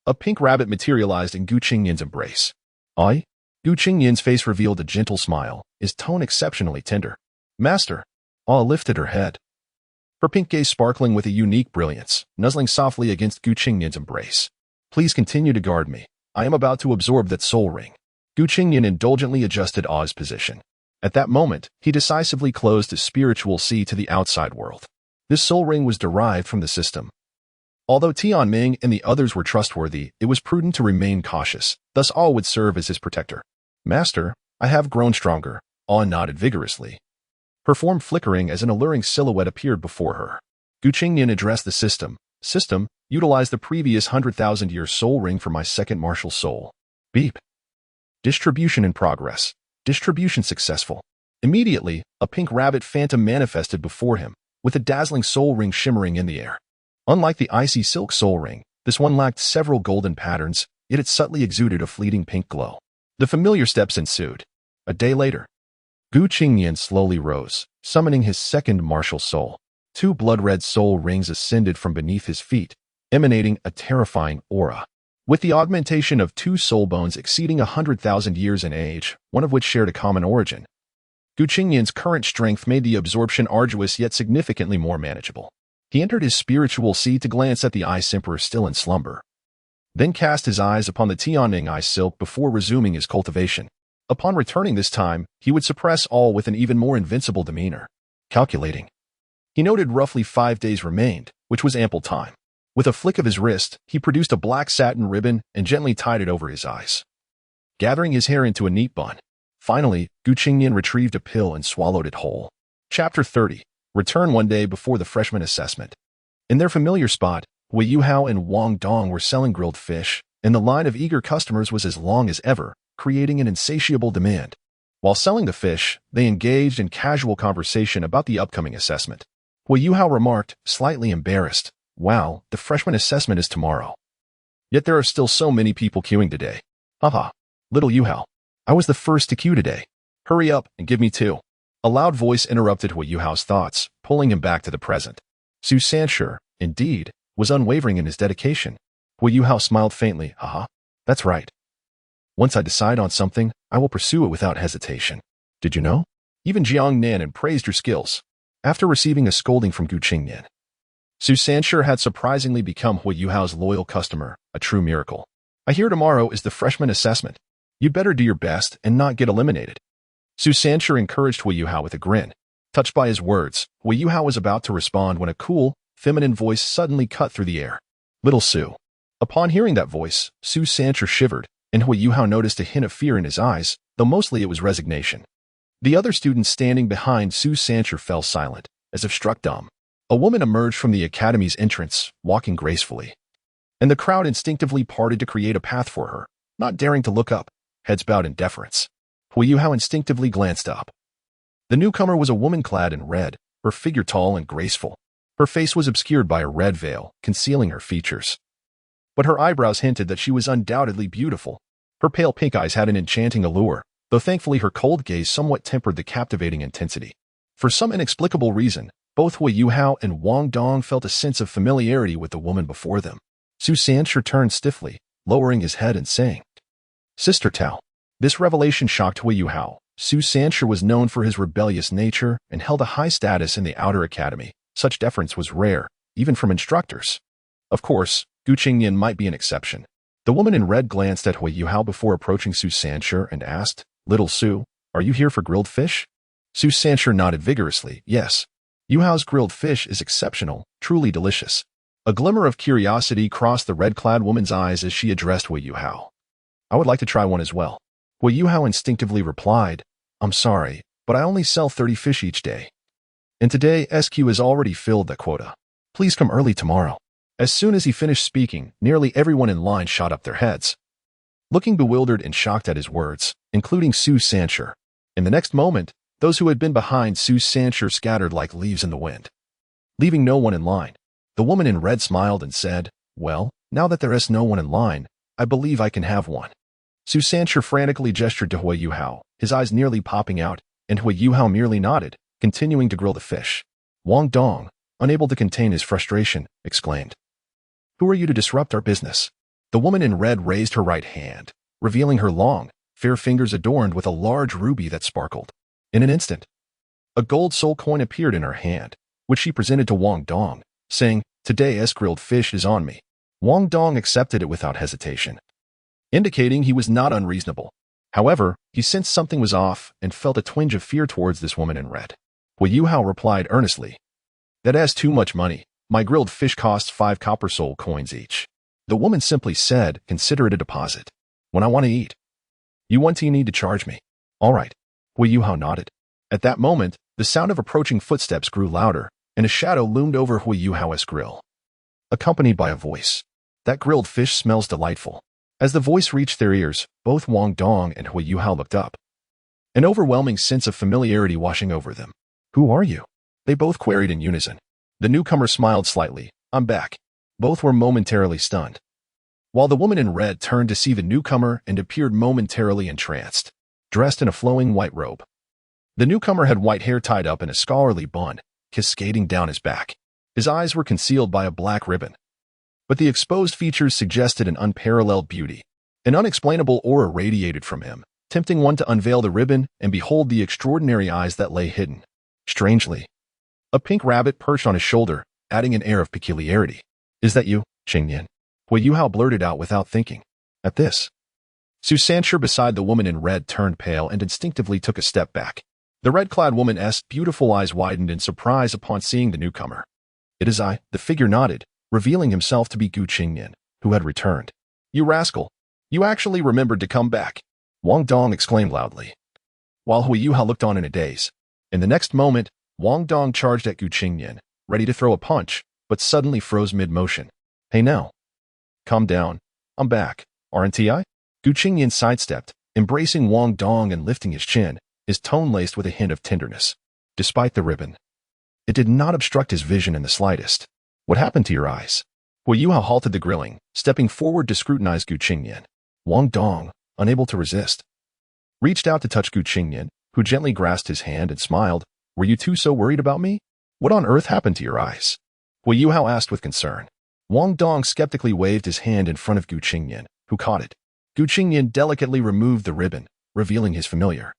a pink rabbit materialized in Qingnian's embrace. Ai? Qingnian's face revealed a gentle smile, his tone exceptionally tender. Master! Awe lifted her head, her pink gaze sparkling with a unique brilliance, nuzzling softly against Qingnian's embrace. Please continue to guard me. I am about to absorb that soul ring. Qingnian indulgently adjusted Awe's position. At that moment, he decisively closed his spiritual sea to the outside world. This soul ring was derived from the system. Although Tianming and the others were trustworthy, it was prudent to remain cautious, thus Awe would serve as his protector. Master, I have grown stronger, Awe nodded vigorously. Her form flickering as an alluring silhouette appeared before her. Qingnian addressed the system. System, utilize the previous 100,000-year soul ring for my second martial soul. Beep. Distribution in progress. Distribution successful. Immediately, a pink rabbit phantom manifested before him, with a dazzling soul ring shimmering in the air. Unlike the icy silk soul ring, this one lacked several golden patterns, yet it subtly exuded a fleeting pink glow. The familiar steps ensued. A day later, Qingnian slowly rose, summoning his second martial soul. 2 blood-red soul rings ascended from beneath his feet, emanating a terrifying aura. With the augmentation of 2 soul bones exceeding 100,000 years in age, one of which shared a common origin, Qingnian's current strength made the absorption arduous yet significantly more manageable. He entered his spiritual sea to glance at the Ice Emperor still in slumber, then cast his eyes upon the Tianming Ice Silk before resuming his cultivation. Upon returning this time, he would suppress all with an even more invincible demeanor. Calculating. He noted roughly 5 days remained, which was ample time. With a flick of his wrist, he produced a black satin ribbon and gently tied it over his eyes, gathering his hair into a neat bun. Finally, Qingnian retrieved a pill and swallowed it whole. Chapter 30. Return one day before the freshman assessment. In their familiar spot, Wei Yuhao and Wong Dong were selling grilled fish, and the line of eager customers was as long as ever, creating an insatiable demand. While selling the fish, they engaged in casual conversation about the upcoming assessment. Wei Yuhao remarked, slightly embarrassed, "Wow, the freshman assessment is tomorrow. Yet there are still so many people queuing today. Haha, little Yuhao, I was the first to queue today. Hurry up and give me 2. A loud voice interrupted Wei Yuhao's thoughts, pulling him back to the present. Su Sanshur, indeed, was unwavering in his dedication. Wei Yuhao smiled faintly, haha, that's right. Once I decide on something, I will pursue it without hesitation. Did you know? Even Jiang Nan praised your skills. After receiving a scolding from Qingnian, Su Sanshur had surprisingly become Wei Yuhao's loyal customer, a true miracle. I hear tomorrow is the freshman assessment. You'd better do your best and not get eliminated. Su Sanshur encouraged Wei Yuhao with a grin. Touched by his words, Wei Yuhao was about to respond when a cool, feminine voice suddenly cut through the air. Little Su. Upon hearing that voice, Su Sanshur shivered, and Wei Yuhao noticed a hint of fear in his eyes, though mostly it was resignation. The other students standing behind Su Sanshur fell silent, as if struck dumb. A woman emerged from the academy's entrance, walking gracefully, and the crowd instinctively parted to create a path for her, not daring to look up, heads bowed in deference. Wei Yuhao instinctively glanced up. The newcomer was a woman clad in red, her figure tall and graceful. Her face was obscured by a red veil, concealing her features. but her eyebrows hinted that she was undoubtedly beautiful. Her pale pink eyes had an enchanting allure, though thankfully her cold gaze somewhat tempered the captivating intensity. For some inexplicable reason, both Hui Yuhao and Wong Dong felt a sense of familiarity with the woman before them. Su Sanshi turned stiffly, lowering his head and saying, "Sister Tao." This revelation shocked Hui Yuhao. Su Sanshi was known for his rebellious nature and held a high status in the outer academy. Such deference was rare, even from instructors. Of course, Qingnian might be an exception. The woman in red glanced at Hui Yuhao before approaching Su Sanshi and asked, "Little Su, are you here for grilled fish?" Su Sanshi nodded vigorously, "Yes. Yuhao's grilled fish is exceptional, truly delicious." A glimmer of curiosity crossed the red-clad woman's eyes as she addressed Hui Yuhao. "I would like to try one as well." Hui Yuhao instinctively replied, "I'm sorry, but I only sell 30 fish each day. And today SQ has already filled the quota. Please come early tomorrow." As soon as he finished speaking, nearly everyone in line shot up their heads, looking bewildered and shocked at his words, including Su Sanshi. In the next moment, those who had been behind Su Sanshi scattered like leaves in the wind, leaving no one in line. The woman in red smiled and said, "Well, now that there is no one in line, I believe I can have one." Su Sanshi frantically gestured to Hui Yuhao, his eyes nearly popping out, and Hui Yuhao merely nodded, continuing to grill the fish. Wong Dong, unable to contain his frustration, exclaimed, "Who are you to disrupt our business?" The woman in red raised her right hand, revealing her long, fair fingers adorned with a large ruby that sparkled. In an instant, a gold soul coin appeared in her hand, which she presented to Wong Dong, saying, "Today's grilled fish is on me." Wong Dong accepted it without hesitation, indicating he was not unreasonable. However, he sensed something was off and felt a twinge of fear towards this woman in red. Hui Yuhao replied earnestly, "That is too much money. My grilled fish costs 5 copper soul coins each." The woman simply said, "Consider it a deposit. When I want to eat, you need to charge me." "All right." Hui Yuhao nodded. At that moment, the sound of approaching footsteps grew louder, and a shadow loomed over Hui Yuhao's grill, accompanied by a voice. "That grilled fish smells delightful." As the voice reached their ears, both Wong Dong and Hui Yuhao looked up, an overwhelming sense of familiarity washing over them. "Who are you?" they both queried in unison. The newcomer smiled slightly. "I'm back." Both were momentarily stunned, while the woman in red turned to see the newcomer and appeared momentarily entranced, dressed in a flowing white robe. The newcomer had white hair tied up in a scholarly bun, cascading down his back. His eyes were concealed by a black ribbon, but the exposed features suggested an unparalleled beauty. An unexplainable aura radiated from him, tempting one to unveil the ribbon and behold the extraordinary eyes that lay hidden. Strangely, a pink rabbit perched on his shoulder, adding an air of peculiarity. "Is that you, Qingnian?" Hui Yuhao blurted out without thinking. At this, Su Sanshi beside the woman in red turned pale and instinctively took a step back. The red-clad woman's beautiful eyes widened in surprise upon seeing the newcomer. "It is I," the figure nodded, revealing himself to be Qingnian, who had returned. "You rascal! You actually remembered to come back!" Wong Dong exclaimed loudly, while Hui Yuhao looked on in a daze. In the next moment, Wong Dong charged at Qingnian, ready to throw a punch, but suddenly froze mid-motion. "Hey now. Calm down. I'm back, aren't I?" Qingnian sidestepped, embracing Wong Dong and lifting his chin, his tone laced with a hint of tenderness. Despite the ribbon, it did not obstruct his vision in the slightest. "What happened to your eyes?" Hui Yuhao halted the grilling, stepping forward to scrutinize Qingnian. Wong Dong, unable to resist, reached out to touch Qingnian, who gently grasped his hand and smiled. "Were you two so worried about me? What on earth happened to your eyes?" Hui Yuhao asked with concern. Wong Dong skeptically waved his hand in front of Qingnian, who caught it. Qingnian delicately removed the ribbon, revealing his familiar,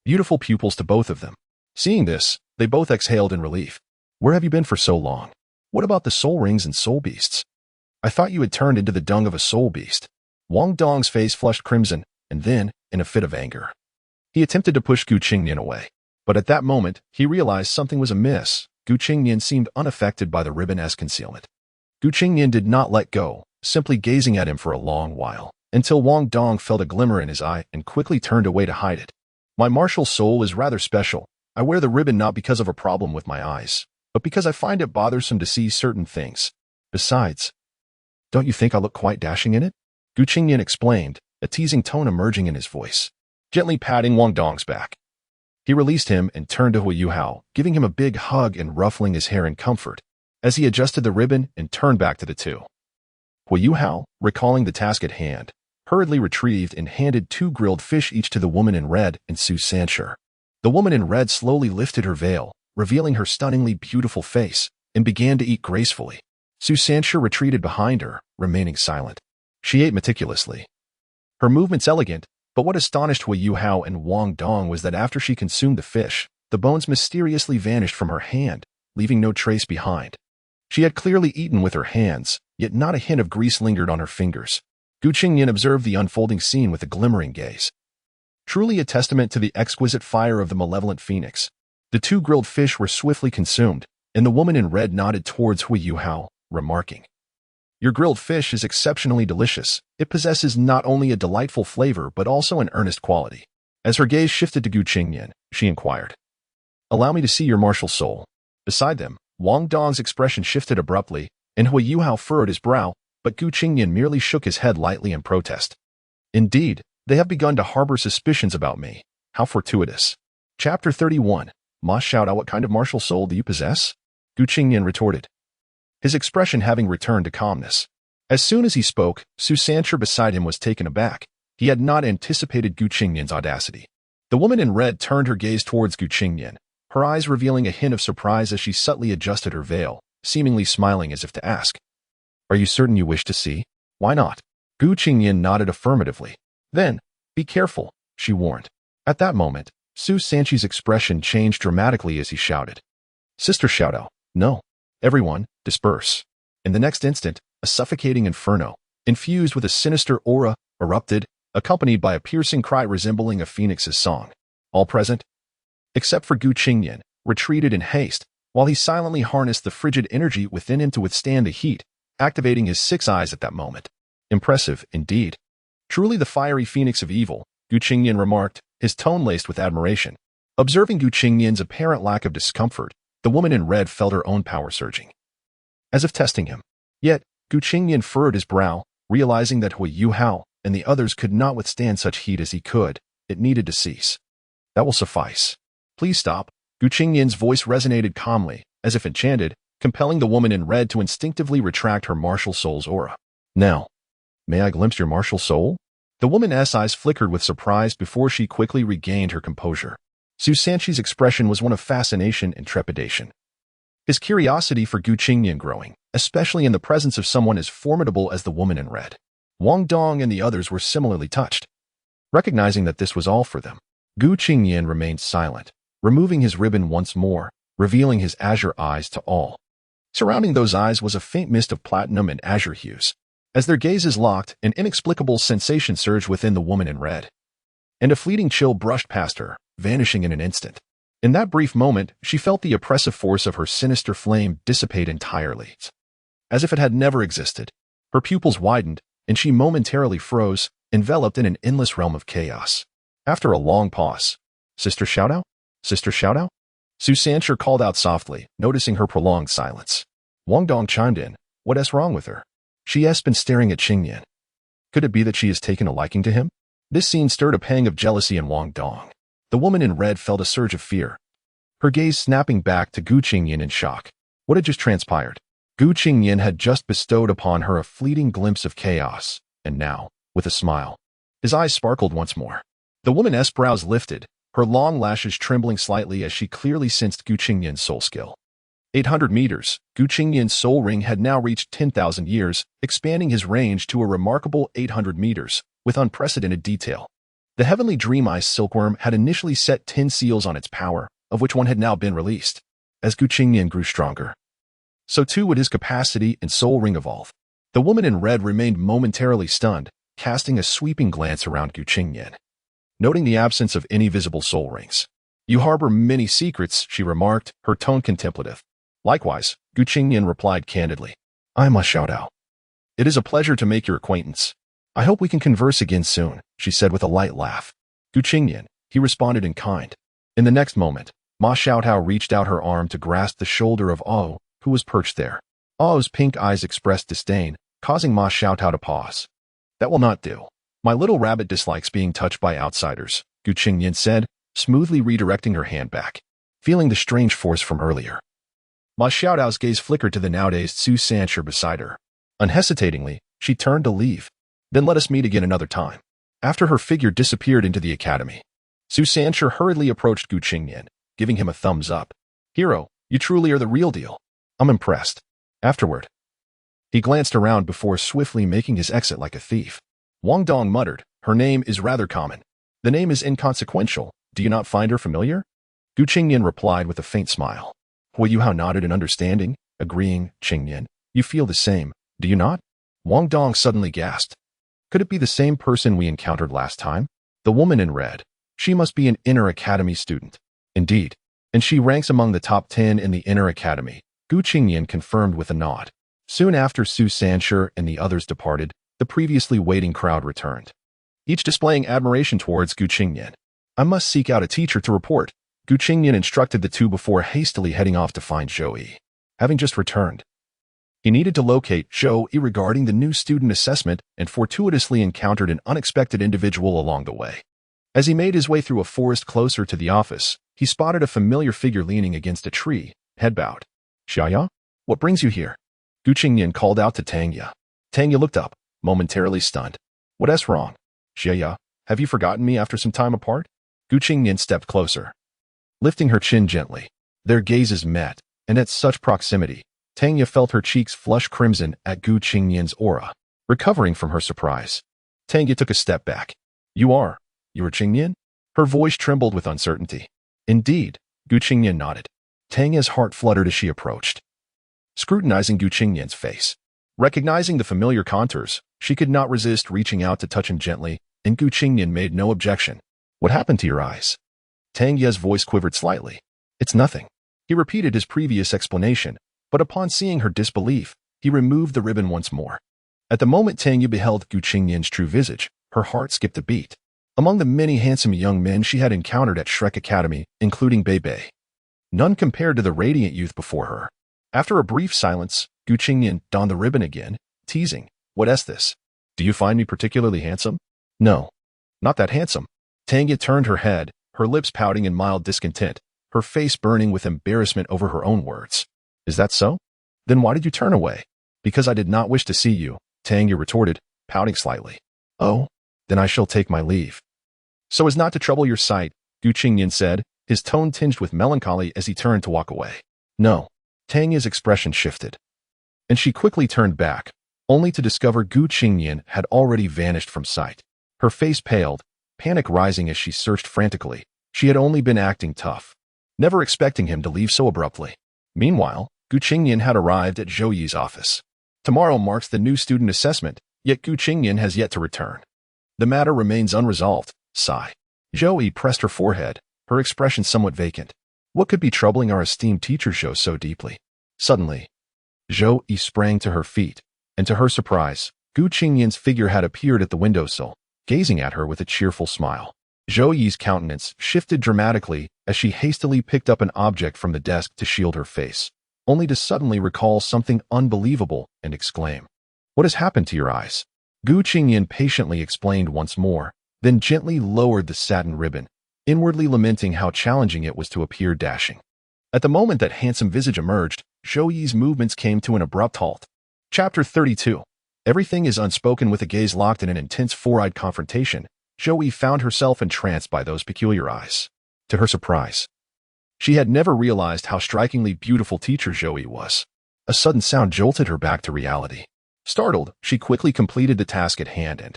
beautiful pupils to both of them. Seeing this, they both exhaled in relief. "Where have you been for so long? What about the soul rings and soul beasts? I thought you had turned into the dung of a soul beast." Wong Dong's face flushed crimson, and then, in a fit of anger, he attempted to push Qingnian away. But at that moment, he realized something was amiss. Qingnian seemed unaffected by the ribbon-esque concealment. Qingnian did not let go, simply gazing at him for a long while, until Wong Dong felt a glimmer in his eye and quickly turned away to hide it. "My martial soul is rather special. I wear the ribbon not because of a problem with my eyes, but because I find it bothersome to see certain things. Besides, don't you think I look quite dashing in it?" Qingnian explained, a teasing tone emerging in his voice, gently patting Wong Dong's back. He released him and turned to Hui Yuhao, giving him a big hug and ruffling his hair in comfort, as he adjusted the ribbon and turned back to the two. Hui Yuhao, recalling the task at hand, hurriedly retrieved and handed 2 grilled fish each to the woman in red and Su Sancher. The woman in red slowly lifted her veil, revealing her stunningly beautiful face, and began to eat gracefully. Su Sancher retreated behind her, remaining silent. She ate meticulously. Her movements elegant, but what astonished Hui Yuhao and Wong Dong was that after she consumed the fish, the bones mysteriously vanished from her hand, leaving no trace behind. She had clearly eaten with her hands, yet not a hint of grease lingered on her fingers. Qingnian observed the unfolding scene with a glimmering gaze. Truly a testament to the exquisite fire of the malevolent phoenix. The 2 grilled fish were swiftly consumed, and the woman in red nodded towards Hui Yuhao, remarking, "Your grilled fish is exceptionally delicious. It possesses not only a delightful flavor but also an earnest quality." As her gaze shifted to Qingnian, she inquired, "Allow me to see your martial soul." Beside them, Wong Dong's expression shifted abruptly, and Hui Yuhao furrowed his brow, but Qingnian merely shook his head lightly in protest. "Indeed, they have begun to harbor suspicions about me. How fortuitous." Chapter 31. Ma Xiaodao, what kind of martial soul do you possess? Qingnian retorted, his expression having returned to calmness. As soon as he spoke, Su Sancher beside him was taken aback. He had not anticipated Qingnian's audacity. The woman in red turned her gaze towards Qingnian, her eyes revealing a hint of surprise as she subtly adjusted her veil, seemingly smiling as if to ask, "Are you certain you wish to see? Why not?" Qingnian nodded affirmatively. "Then, be careful," she warned. At that moment, Su Sanchi's expression changed dramatically as he shouted, "Sister Xiaodao, no. Everyone, disperse." In the next instant, a suffocating inferno, infused with a sinister aura, erupted, accompanied by a piercing cry resembling a phoenix's song. All present, except for Qingnian, retreated in haste, while he silently harnessed the frigid energy within him to withstand the heat, activating his 6 eyes at that moment. Impressive, indeed. Truly the fiery phoenix of evil, Qingnian remarked, his tone laced with admiration. Observing Qingnian's apparent lack of discomfort, the woman in red felt her own power surging, as if testing him. Yet, Qingnian furrowed his brow, realizing that Hui Yuhao and the others could not withstand such heat as he could. It needed to cease. "That will suffice. Please stop." Qingnian's voice resonated calmly, as if enchanted, compelling the woman in red to instinctively retract her martial soul's aura. "Now, may I glimpse your martial soul?" The woman's eyes flickered with surprise before she quickly regained her composure. Su Sanchi's expression was one of fascination and trepidation, his curiosity for Qingnian growing, especially in the presence of someone as formidable as the woman in red. Wong Dong and the others were similarly touched. Recognizing that this was all for them, Qingnian remained silent, removing his ribbon once more, revealing his azure eyes to all. Surrounding those eyes was a faint mist of platinum and azure hues. As their gazes locked, an inexplicable sensation surged within the woman in red, and a fleeting chill brushed past her, vanishing in an instant. In that brief moment, she felt the oppressive force of her sinister flame dissipate entirely, as if it had never existed. Her pupils widened, and she momentarily froze, enveloped in an endless realm of chaos. After a long pause, "Sister Xiaodao? Sister Xiaodao?" Su Sancher called out softly, noticing her prolonged silence. Wong Dong chimed in, "What's wrong with her? She has been staring at Qingnian. Could it be that she has taken a liking to him?" This scene stirred a pang of jealousy in Wong Dong. The woman in red felt a surge of fear, her gaze snapping back to Qingnian in shock. What had just transpired? Qingnian had just bestowed upon her a fleeting glimpse of chaos, and now, with a smile, his eyes sparkled once more. The woman's brows lifted, her long lashes trembling slightly as she clearly sensed Qingnian's soul skill. 800 meters, Qingnian's soul ring had now reached 10,000 years, expanding his range to a remarkable 800 meters, with unprecedented detail. The heavenly dream eye silkworm had initially set 10 seals on its power, of which one had now been released. As Qingnian grew stronger, so too would his capacity and soul ring evolve. The woman in red remained momentarily stunned, casting a sweeping glance around Qingnian, noting the absence of any visible soul rings. "You harbor many secrets," she remarked, her tone contemplative. Likewise, Qingnian replied candidly, "I'm Ma Xiaodao. It is a pleasure to make your acquaintance. I hope we can converse again soon," she said with a light laugh. "Qingnian," he responded in kind. In the next moment, Ma Xiaodao reached out her arm to grasp the shoulder of Ao, who was perched there. Ao's pink eyes expressed disdain, causing Ma Xiaodao to pause. "That will not do. My little rabbit dislikes being touched by outsiders," Qingnian said, smoothly redirecting her hand back, feeling the strange force from earlier. Ma Xiaodao's gaze flickered to the now-dazed Su Sancher beside her. Unhesitatingly, She turned to leave. Then let us meet again another time. After her figure disappeared into the academy, Su Sancher hurriedly approached Gu Qingnian, giving him a thumbs up. Hero, you truly are the real deal. I'm impressed. Afterward, he glanced around before swiftly making his exit like a thief. Wong Dong muttered, her name is rather common. The name is inconsequential. Do you not find her familiar? Gu Qingnian replied with a faint smile. Hui Yuhao nodded in understanding, agreeing. Qingnian, you feel the same, do you not? Wong Dong suddenly gasped. Could it be the same person we encountered last time? The woman in red. She must be an inner academy student. Indeed. And she ranks among the top 10 in the inner academy, Gu Qingnian confirmed with a nod. Soon after Su Sancher and the others departed, the previously waiting crowd returned, each displaying admiration towards Gu Qingnian. I must seek out a teacher to report, Gu Qingnian instructed the two before hastily heading off to find Zhou Yi. Having just returned, he needed to locate Zhou Yi regarding the new student assessment and fortuitously encountered an unexpected individual along the way. As he made his way through a forest closer to the office, he spotted a familiar figure leaning against a tree, head bowed. Xiaya, what brings you here? Gu Qingnian called out to Tangya. Tangya looked up, momentarily stunned. What's wrong? Xiaya, have you forgotten me after some time apart? Gu Qingnian stepped closer, lifting her chin gently. Their gazes met, and at such proximity, Tangya felt her cheeks flush crimson at Gu Qingnian's aura. Recovering from her surprise, Tangya took a step back. You are Qingnian? Her voice trembled with uncertainty. Indeed, Gu Qingnian nodded. Tangya's heart fluttered as she approached, scrutinizing Gu Qingnian's face. Recognizing the familiar contours, she could not resist reaching out to touch him gently, and Gu Qingnian made no objection. What happened to your eyes? Tangya's voice quivered slightly. It's nothing. He repeated his previous explanation, but upon seeing her disbelief, he removed the ribbon once more. At the moment Tangya beheld Gu Qingnian's true visage, her heart skipped a beat. Among the many handsome young men she had encountered at Shrek Academy, including Bei Bei, none compared to the radiant youth before her. After a brief silence, Gu Qingnian donned the ribbon again, teasing. What's this? Do you find me particularly handsome? No, not that handsome. Tangya turned her head, her lips pouting in mild discontent, her face burning with embarrassment over her own words. Is that so? Then why did you turn away? Because I did not wish to see you, Tangya retorted, pouting slightly. Oh, then I shall take my leave. So as not to trouble your sight, Gu Qingnian said, his tone tinged with melancholy as he turned to walk away. No. Tangya's expression shifted, and she quickly turned back, only to discover Gu Qingnian had already vanished from sight. Her face paled, panic rising as she searched frantically. She had only been acting tough, never expecting him to leave so abruptly. Meanwhile, Gu Qingnian had arrived at Zhou Yi's office. Tomorrow marks the new student assessment, yet Gu Qingnian has yet to return. The matter remains unresolved. Sigh. Zhou Yi pressed her forehead, her expression somewhat vacant. What could be troubling our esteemed teacher Zhou so deeply? Suddenly, Zhou Yi sprang to her feet, and to her surprise, Gu Qingnian's figure had appeared at the windowsill, gazing at her with a cheerful smile. Zhou Yi's countenance shifted dramatically as she hastily picked up an object from the desk to shield her face, only to suddenly recall something unbelievable and exclaim. What has happened to your eyes? Gu Qingnian patiently explained once more, then gently lowered the satin ribbon, inwardly lamenting how challenging it was to appear dashing. At the moment that handsome visage emerged, Zhou Yi's movements came to an abrupt halt. Chapter 32. Everything is unspoken. With a gaze locked in an intense four-eyed confrontation, Zhou Yi found herself entranced by those peculiar eyes. To her surprise, she had never realized how strikingly beautiful teacher Zhou Yi was. A sudden sound jolted her back to reality. Startled, she quickly completed the task at hand and,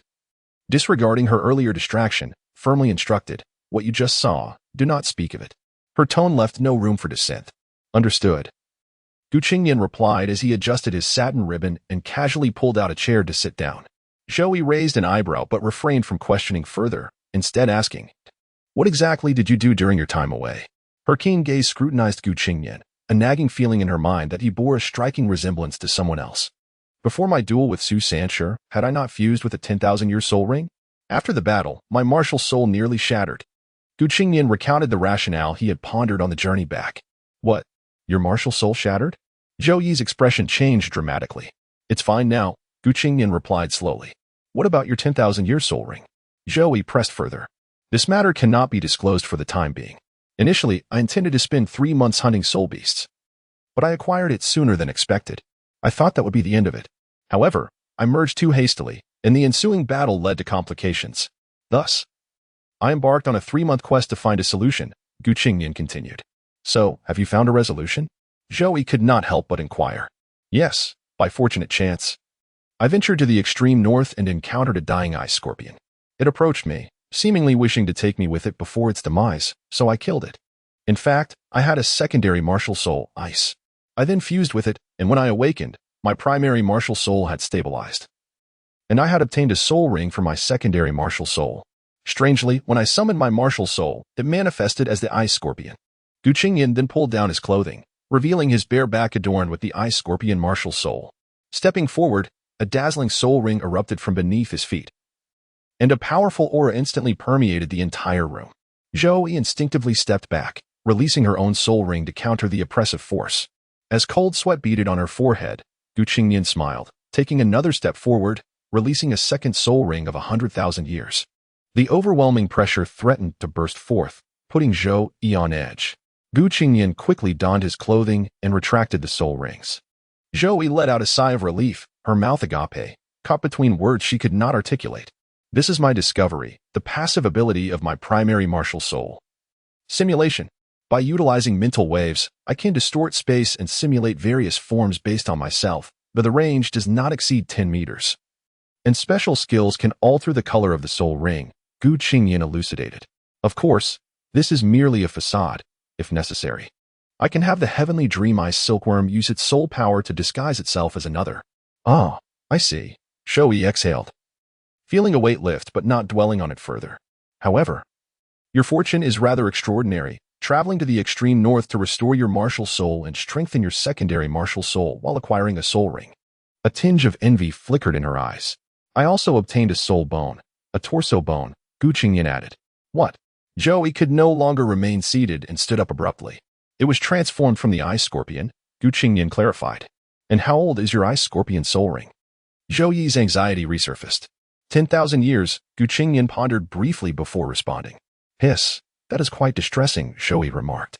disregarding her earlier distraction, firmly instructed, what you just saw, do not speak of it. Her tone left no room for dissent. Understood. Gu Qingnian replied as he adjusted his satin ribbon and casually pulled out a chair to sit down. Zhou Yi raised an eyebrow but refrained from questioning further, instead asking, what exactly did you do during your time away? Her keen gaze scrutinized Gu Qingnian, a nagging feeling in her mind that he bore a striking resemblance to someone else. Before my duel with Su Sancher, had I not fused with a 10,000-year soul ring? After the battle, my martial soul nearly shattered. Gu Qingnian recounted the rationale he had pondered on the journey back. What? Your martial soul shattered? Zhou Yi's expression changed dramatically. It's fine now, Gu Qingnian replied slowly. What about your 10,000-year soul ring? Zhou Yi pressed further. This matter cannot be disclosed for the time being. Initially, I intended to spend 3 months hunting soul beasts, but I acquired it sooner than expected. I thought that would be the end of it. However, I merged too hastily, and the ensuing battle led to complications. Thus, I embarked on a 3-month quest to find a solution, Qingnian continued. So, have you found a resolution? Zhou could not help but inquire. Yes, by fortunate chance. I ventured to the extreme north and encountered a dying ice scorpion. It approached me, seemingly wishing to take me with it before its demise, so I killed it. In fact, I had a secondary martial soul, ice. I then fused with it, and when I awakened, my primary martial soul had stabilized. And I had obtained a soul ring for my secondary martial soul. Strangely, when I summoned my martial soul, it manifested as the ice scorpion. Qingnian then pulled down his clothing, revealing his bare back adorned with the ice scorpion martial soul. Stepping forward, a dazzling soul ring erupted from beneath his feet, and a powerful aura instantly permeated the entire room. Zhou instinctively stepped back, releasing her own soul ring to counter the oppressive force. As cold sweat beaded on her forehead, Qingnian smiled, taking another step forward, releasing a second soul ring of 100,000 years. The overwhelming pressure threatened to burst forth, putting Zhou on edge. Qingnian quickly donned his clothing and retracted the soul rings. Zhou let out a sigh of relief, her mouth agape, caught between words she could not articulate. This is my discovery, the passive ability of my primary martial soul. Simulation. By utilizing mental waves, I can distort space and simulate various forms based on myself, but the range does not exceed 10 meters. And special skills can alter the color of the soul ring, Qingnian elucidated. Of course, this is merely a facade, if necessary. I can have the heavenly dream eye silkworm use its soul power to disguise itself as another. Ah, I see. Zhou exhaled, feeling a weight lift but not dwelling on it further. However, your fortune is rather extraordinary, traveling to the extreme north to restore your martial soul and strengthen your secondary martial soul while acquiring a soul ring. A tinge of envy flickered in her eyes. I also obtained a soul bone, a torso bone, Qingnian added. What? Zhou could no longer remain seated and stood up abruptly. It was transformed from the ice scorpion, Qingnian clarified. And how old is your ice scorpion soul ring? Zhou's anxiety resurfaced. 10,000 years, Qingnian pondered briefly before responding. Hiss, that is quite distressing, Zhou remarked.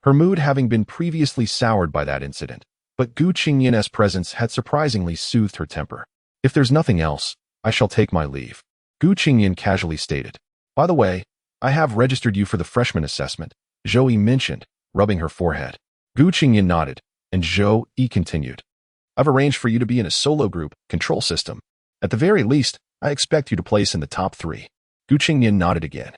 Her mood having been previously soured by that incident, but Qingnian's presence had surprisingly soothed her temper. If there's nothing else, I shall take my leave, Qingnian casually stated. By the way, I have registered you for the freshman assessment, Zhou mentioned, rubbing her forehead. Qingnian nodded, and Zhou continued. I've arranged for you to be in a solo group, control system. At the very least, I expect you to place in the top 3. Qingnian nodded again.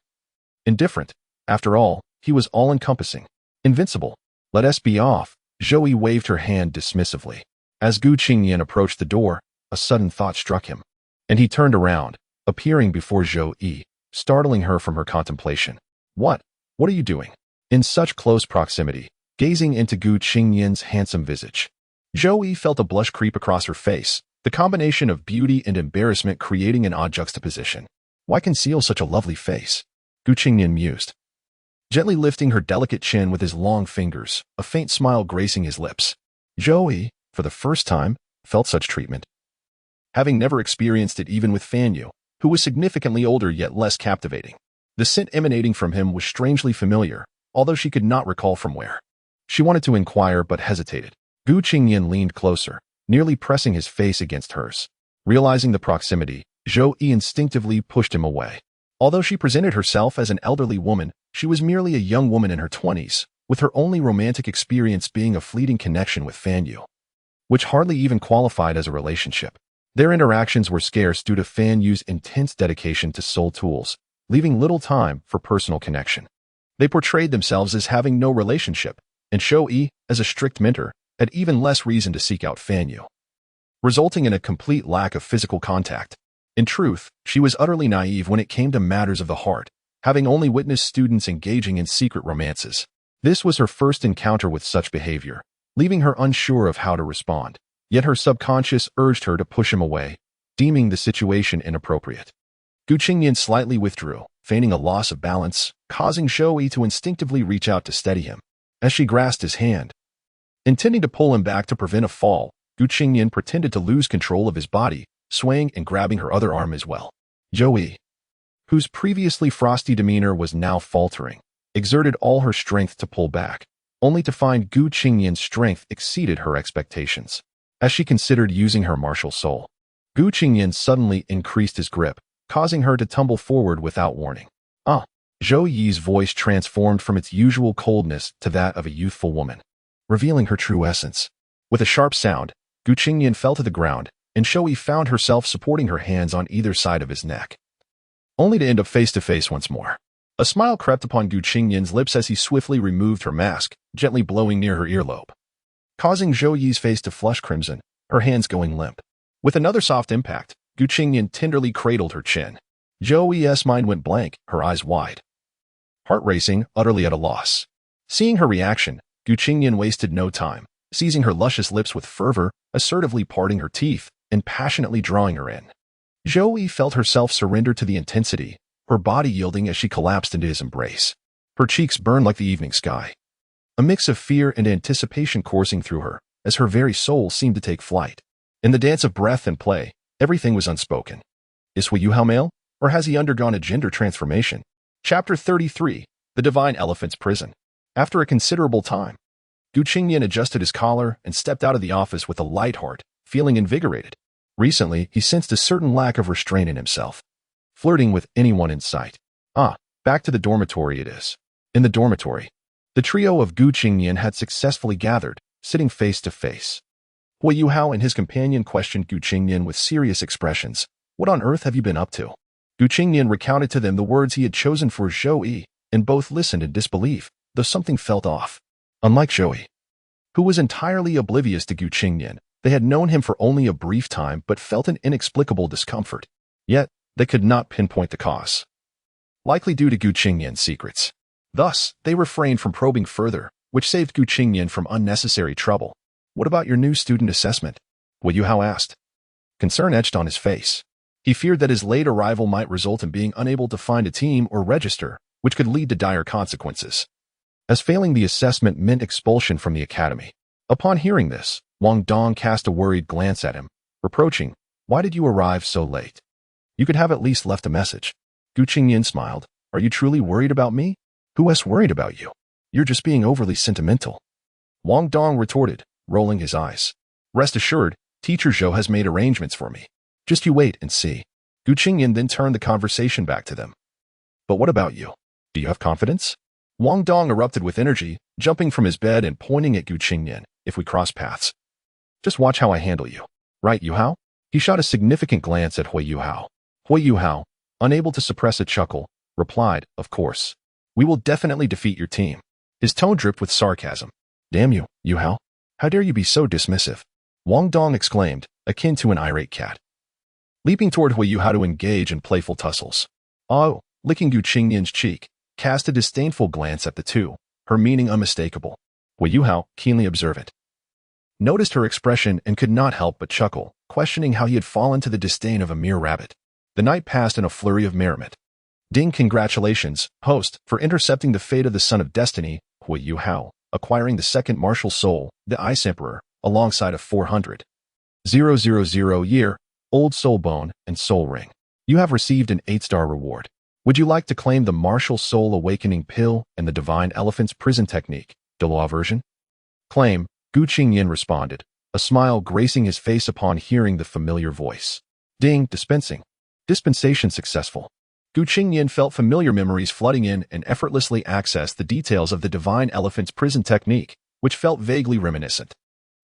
Indifferent. After all, he was all-encompassing. Invincible. Let us be off. Zhou waved her hand dismissively. As Qingnian approached the door, a sudden thought struck him, and he turned around, appearing before Zhou, startling her from her contemplation. What are you doing? In such close proximity, gazing into Qingnian's handsome visage. Zhou felt a blush creep across her face, the combination of beauty and embarrassment creating an odd juxtaposition. Why conceal such a lovely face? Qingnian mused, gently lifting her delicate chin with his long fingers, a faint smile gracing his lips. Zhou, for the first time, felt such treatment, having never experienced it even with Fan Yu, who was significantly older yet less captivating. The scent emanating from him was strangely familiar, although she could not recall from where. She wanted to inquire but hesitated. Qingnian leaned closer, nearly pressing his face against hers. Realizing the proximity, Zhou instinctively pushed him away. Although she presented herself as an elderly woman, she was merely a young woman in her 20s, with her only romantic experience being a fleeting connection with Fan Yu, which hardly even qualified as a relationship. Their interactions were scarce due to Fan Yu's intense dedication to soul tools, leaving little time for personal connection. They portrayed themselves as having no relationship, and Zhou, as a strict mentor, had even less reason to seek out Fan Yu, resulting in a complete lack of physical contact. In truth, she was utterly naive when it came to matters of the heart, having only witnessed students engaging in secret romances. This was her first encounter with such behavior, leaving her unsure of how to respond. Yet her subconscious urged her to push him away, deeming the situation inappropriate. Qingnian slightly withdrew, feigning a loss of balance, causing Zhou to instinctively reach out to steady him. As she grasped his hand, intending to pull him back to prevent a fall, Qingnian pretended to lose control of his body, swaying and grabbing her other arm as well. Zhou, whose previously frosty demeanor was now faltering, exerted all her strength to pull back, only to find Qingnian's strength exceeded her expectations. As she considered using her martial soul, Gu Qingnian suddenly increased his grip, causing her to tumble forward without warning. Ah! Zhou Yi's voice transformed from its usual coldness to that of a youthful woman, revealing her true essence. With a sharp sound, Gu Qingnian fell to the ground, and Zhou Yi found herself supporting her hands on either side of his neck, only to end up face to face once more. A smile crept upon Gu Qingnian's lips as he swiftly removed her mask, gently blowing near her earlobe, causing Zhou Yi's face to flush crimson, her hands going limp. With another soft impact, Gu Qingnian tenderly cradled her chin. Zhou Yi's mind went blank, her eyes wide, heart racing, utterly at a loss. Seeing her reaction, Gu Qingnian wasted no time, seizing her luscious lips with fervor, assertively parting her teeth, and passionately drawing her in. Zhou Yi felt herself surrender to the intensity, her body yielding as she collapsed into his embrace. Her cheeks burned like the evening sky, a mix of fear and anticipation coursing through her, as her very soul seemed to take flight. In the dance of breath and play, everything was unspoken. Is Hui Yuhao male, or has he undergone a gender transformation? Chapter 33, The Divine Elephant's Prison. After a considerable time, Gu Qingnian adjusted his collar and stepped out of the office with a light heart, feeling invigorated. Recently, he sensed a certain lack of restraint in himself, flirting with anyone in sight. Back to the dormitory it is. In the dormitory, the trio of Gu Qingnian had successfully gathered, sitting face to face. Hui Yuhao and his companion questioned Gu Qingnian with serious expressions. What on earth have you been up to? Gu Qingnian recounted to them the words he had chosen for Zhou Yi, and both listened in disbelief, though something felt off. Unlike Zhou Yi, who was entirely oblivious to Gu Qingnian, they had known him for only a brief time but felt an inexplicable discomfort. Yet, they could not pinpoint the cause. Likely due to Gu Qingnian's secrets. Thus, they refrained from probing further, which saved Gu Qingnian from unnecessary trouble. What about your new student assessment? Hui Yuhao asked. Concern etched on his face. He feared that his late arrival might result in being unable to find a team or register, which could lead to dire consequences, as failing the assessment meant expulsion from the academy. Upon hearing this, Wong Dong cast a worried glance at him, reproaching, "Why did you arrive so late? You could have at least left a message." Gu Qingnian smiled. "Are you truly worried about me? Who else worried about you? You're just being overly sentimental." Wong Dong retorted, rolling his eyes. "Rest assured, Teacher Zhou has made arrangements for me. Just you wait and see." Gu Qingnian then turned the conversation back to them. "But what about you? Do you have confidence?" Wong Dong erupted with energy, jumping from his bed and pointing at Gu Qingnian. "If we cross paths, just watch how I handle you. Right, Yuhao?" He shot a significant glance at Hui Yuhao. Hui Yuhao, unable to suppress a chuckle, replied, "Of course. We will definitely defeat your team." His tone dripped with sarcasm. "Damn you, Yuhao. How dare you be so dismissive?" Wong Dong exclaimed, akin to an irate cat, leaping toward Hui Yuhao to engage in playful tussles. Oh, licking Gu Qingnian's cheek, cast a disdainful glance at the two, her meaning unmistakable. Hui Yuhao, keenly observant, noticed her expression and could not help but chuckle, questioning how he had fallen to the disdain of a mere rabbit. The night passed in a flurry of merriment. Ding, congratulations, host, for intercepting the fate of the Son of Destiny, Hui Yuhao, acquiring the second martial soul, the Ice Emperor, alongside a 400,000 year old soul bone and soul ring. You have received an 8-star reward. Would you like to claim the martial soul awakening pill and the divine elephant's prison technique, Douluo version? Claim, Gu Qingnian responded, a smile gracing his face upon hearing the familiar voice. Ding, dispensing. Dispensation successful. Gu Qingnian felt familiar memories flooding in and effortlessly accessed the details of the divine elephant's prison technique, which felt vaguely reminiscent.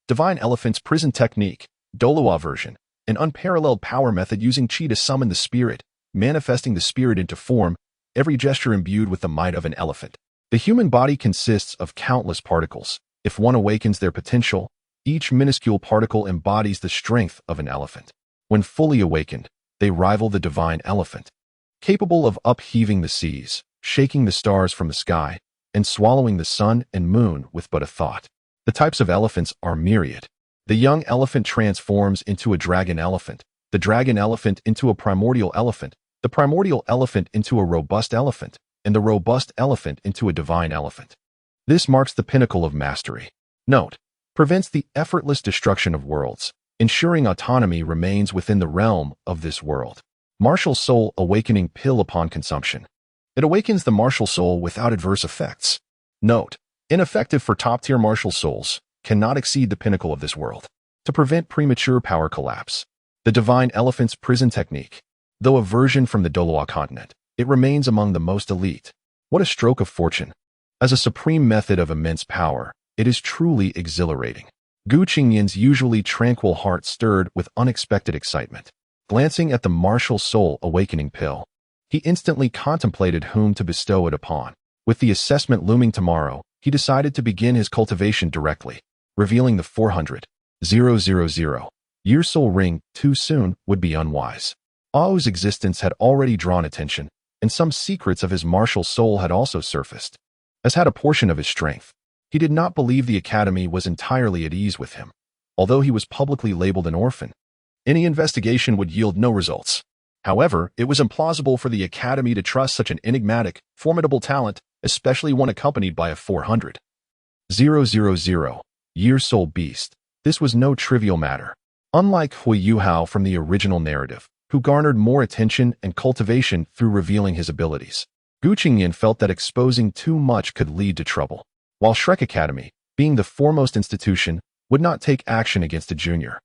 Divine elephant's prison technique, Douluo version, an unparalleled power method using qi to summon the spirit, manifesting the spirit into form, every gesture imbued with the might of an elephant. The human body consists of countless particles. If one awakens their potential, each minuscule particle embodies the strength of an elephant. When fully awakened, they rival the divine elephant, capable of upheaving the seas, shaking the stars from the sky, and swallowing the sun and moon with but a thought. The types of elephants are myriad. The young elephant transforms into a dragon elephant, the dragon elephant into a primordial elephant, the primordial elephant into a robust elephant, and the robust elephant into a divine elephant. This marks the pinnacle of mastery. Note, prevents the effortless destruction of worlds, ensuring autonomy remains within the realm of this world. Martial soul awakening pill upon consumption. It awakens the martial soul without adverse effects. Note, ineffective for top-tier martial souls, cannot exceed the pinnacle of this world. To prevent premature power collapse, the divine elephant's prison technique. Though a version from the Douluo continent, it remains among the most elite. What a stroke of fortune. As a supreme method of immense power, it is truly exhilarating. Qingnian's usually tranquil heart stirred with unexpected excitement. Glancing at the martial soul awakening pill, he instantly contemplated whom to bestow it upon. With the assessment looming tomorrow, he decided to begin his cultivation directly, revealing the 400,000-year soul ring too soon would be unwise. Ao's existence had already drawn attention, and some secrets of his martial soul had also surfaced, as had a portion of his strength. He did not believe the academy was entirely at ease with him. Although he was publicly labeled an orphan, any investigation would yield no results. However, it was implausible for the academy to trust such an enigmatic, formidable talent, especially one accompanied by a 400,000-year soul beast. This was no trivial matter. Unlike Hui Yuhao from the original narrative, who garnered more attention and cultivation through revealing his abilities, Qingnian felt that exposing too much could lead to trouble. While Shrek Academy, being the foremost institution, would not take action against a junior,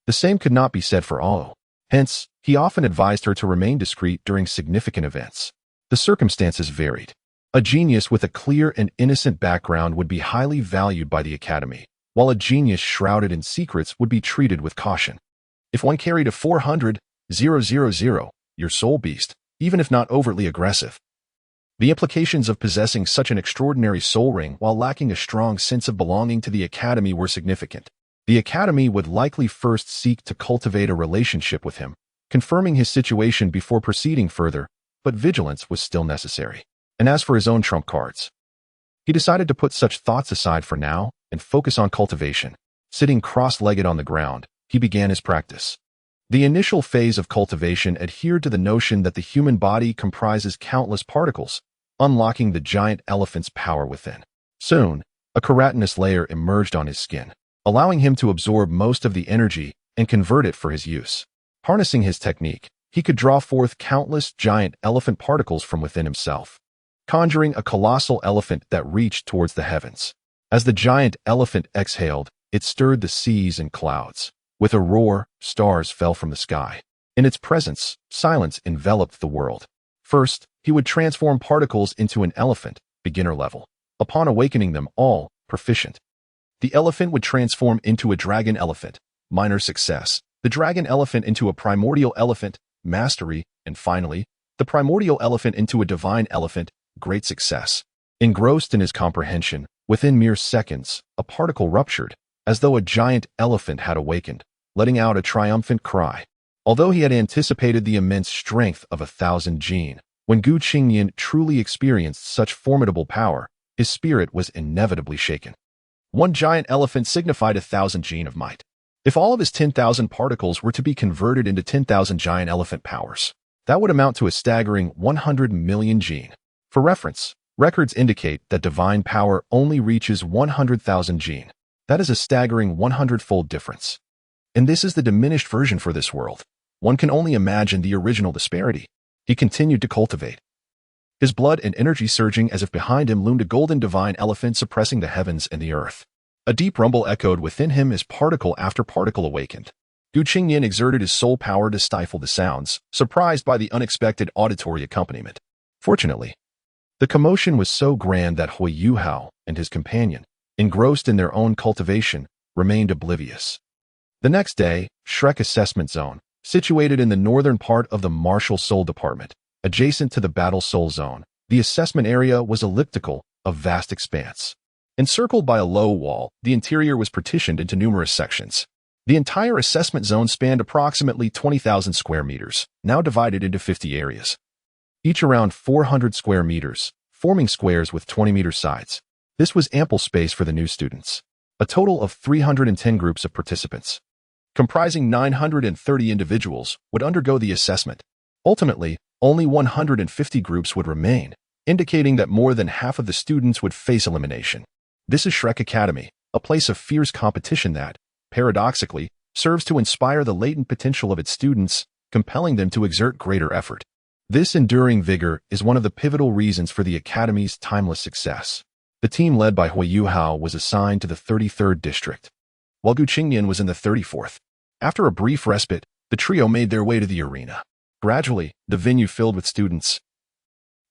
the same could not be said for Ao. Hence, he often advised her to remain discreet during significant events. The circumstances varied. A genius with a clear and innocent background would be highly valued by the academy, while a genius shrouded in secrets would be treated with caution. If one carried a 400,000-year soul beast, even if not overtly aggressive, the implications of possessing such an extraordinary soul ring while lacking a strong sense of belonging to the academy were significant. The academy would likely first seek to cultivate a relationship with him, confirming his situation before proceeding further, but vigilance was still necessary. And as for his own trump cards, he decided to put such thoughts aside for now and focus on cultivation. Sitting cross-legged on the ground, he began his practice. The initial phase of cultivation adhered to the notion that the human body comprises countless particles, unlocking the giant elephant's power within. Soon, a keratinous layer emerged on his skin, allowing him to absorb most of the energy and convert it for his use. Harnessing his technique, he could draw forth countless giant elephant particles from within himself, conjuring a colossal elephant that reached towards the heavens. As the giant elephant exhaled, it stirred the seas and clouds. With a roar, stars fell from the sky. In its presence, silence enveloped the world. First, he would transform particles into an elephant, beginner level. Upon awakening them all, proficient. The elephant would transform into a dragon elephant, minor success. The dragon elephant into a primordial elephant, mastery. And finally, the primordial elephant into a divine elephant, great success. Engrossed in his comprehension, within mere seconds, a particle ruptured, as though a giant elephant had awakened, letting out a triumphant cry. Although he had anticipated the immense strength of 1,000 jin, when Qingnian truly experienced such formidable power, his spirit was inevitably shaken. One giant elephant signified 1,000 jin of might. If all of his 10,000 particles were to be converted into 10,000 giant elephant powers, that would amount to a staggering 100 million jin. For reference, records indicate that divine power only reaches 100,000 jin. That is a staggering 100-fold difference. And this is the diminished version for this world. One can only imagine the original disparity. He continued to cultivate, his blood and energy surging as if behind him loomed a golden divine elephant suppressing the heavens and the earth. A deep rumble echoed within him as particle after particle awakened. Qingnian exerted his soul power to stifle the sounds, surprised by the unexpected auditory accompaniment. Fortunately, the commotion was so grand that Hui Yuhao and his companion, engrossed in their own cultivation, remained oblivious. The next day, Shrek Assessment Zone, situated in the northern part of the Martial Soul Department, adjacent to the Battle Soul Zone, the assessment area was elliptical, a vast expanse. Encircled by a low wall, the interior was partitioned into numerous sections. The entire assessment zone spanned approximately 20,000 square meters, now divided into 50 areas, each around 400 square meters, forming squares with 20-meter sides. This was ample space for the new students. A total of 310 groups of participants, comprising 930 individuals, would undergo the assessment. Ultimately, only 150 groups would remain, indicating that more than half of the students would face elimination. This is Shrek Academy, a place of fierce competition that, paradoxically, serves to inspire the latent potential of its students, compelling them to exert greater effort. This enduring vigor is one of the pivotal reasons for the Academy's timeless success. The team led by Hui Yuhao was assigned to the 33rd district, while Qingnian was in the 34th. After a brief respite, The trio made their way to the arena. Gradually, the venue filled with students.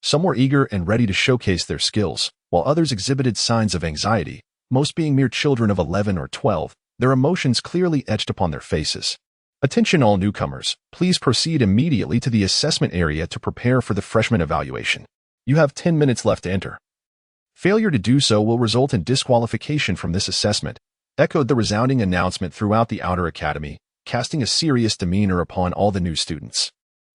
Some were eager and ready to showcase their skills, while others exhibited signs of anxiety, most being mere children of 11 or 12, their emotions clearly etched upon their faces. Attention all newcomers, please proceed immediately to the assessment area to prepare for the freshman evaluation. You have 10 minutes left to enter. Failure to do so will result in disqualification from this assessment, echoed the resounding announcement throughout the outer academy, casting a serious demeanor upon all the new students.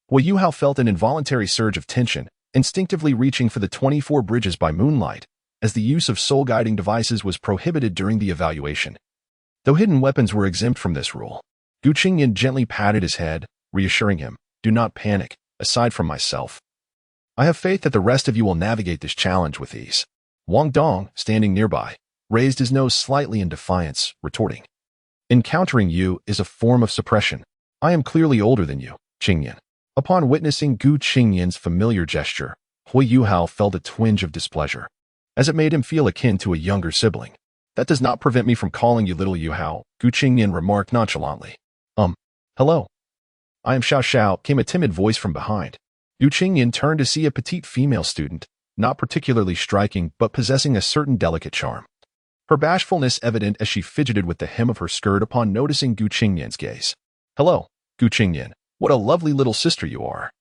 Wei Yuhao felt an involuntary surge of tension, instinctively reaching for the 24 bridges by moonlight, as the use of soul-guiding devices was prohibited during the evaluation. Though hidden weapons were exempt from this rule, Qingnian gently patted his head, reassuring him, "Do not panic, aside from myself. I have faith that the rest of you will navigate this challenge with ease." Wong Dong, standing nearby, raised his nose slightly in defiance, retorting, "Encountering you is a form of suppression. I am clearly older than you, Qingnian." Upon witnessing Qingnian's familiar gesture, Wei Yuhao felt a twinge of displeasure, as it made him feel akin to a younger sibling. "That does not prevent me from calling you little Yuhao," Qingnian remarked nonchalantly. Hello. I am Xiao Xiao," came a timid voice from behind. Qingnian turned to see a petite female student, not particularly striking but possessing a certain delicate charm. Her bashfulness evident as she fidgeted with the hem of her skirt upon noticing Qingnian's gaze. "Hello, Qingnian. What a lovely little sister you are,"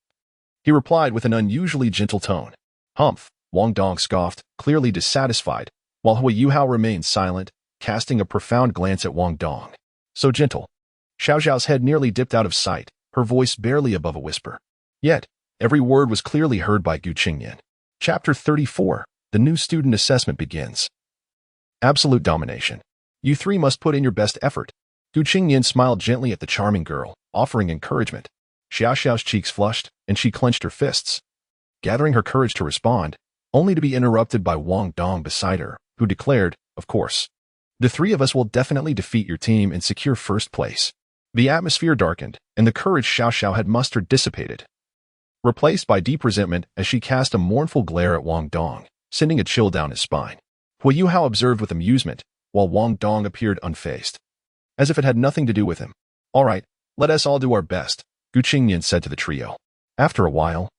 he replied with an unusually gentle tone. "Humph," Wong Dong scoffed, clearly dissatisfied, while Wei Yuhao remained silent, casting a profound glance at Wong Dong. "So gentle." Xiao Xiao's head nearly dipped out of sight, her voice barely above a whisper. Yet, every word was clearly heard by Qingnian. Chapter 34, The New Student Assessment begins. Absolute domination. You three must put in your best effort. Qingnian smiled gently at the charming girl, offering encouragement. Xiao Xiao's cheeks flushed, and she clenched her fists, gathering her courage to respond, only to be interrupted by Wong Dong beside her, who declared, "Of course. The three of us will definitely defeat your team and secure first place." The atmosphere darkened, and the courage Xiao Xiao had mustered dissipated, replaced by deep resentment as she cast a mournful glare at Wong Dong, sending a chill down his spine. Wei Yuhao observed with amusement, while Wong Dong appeared unfazed, as if it had nothing to do with him. "All right, let us all do our best," Qingnian said to the trio. After a while,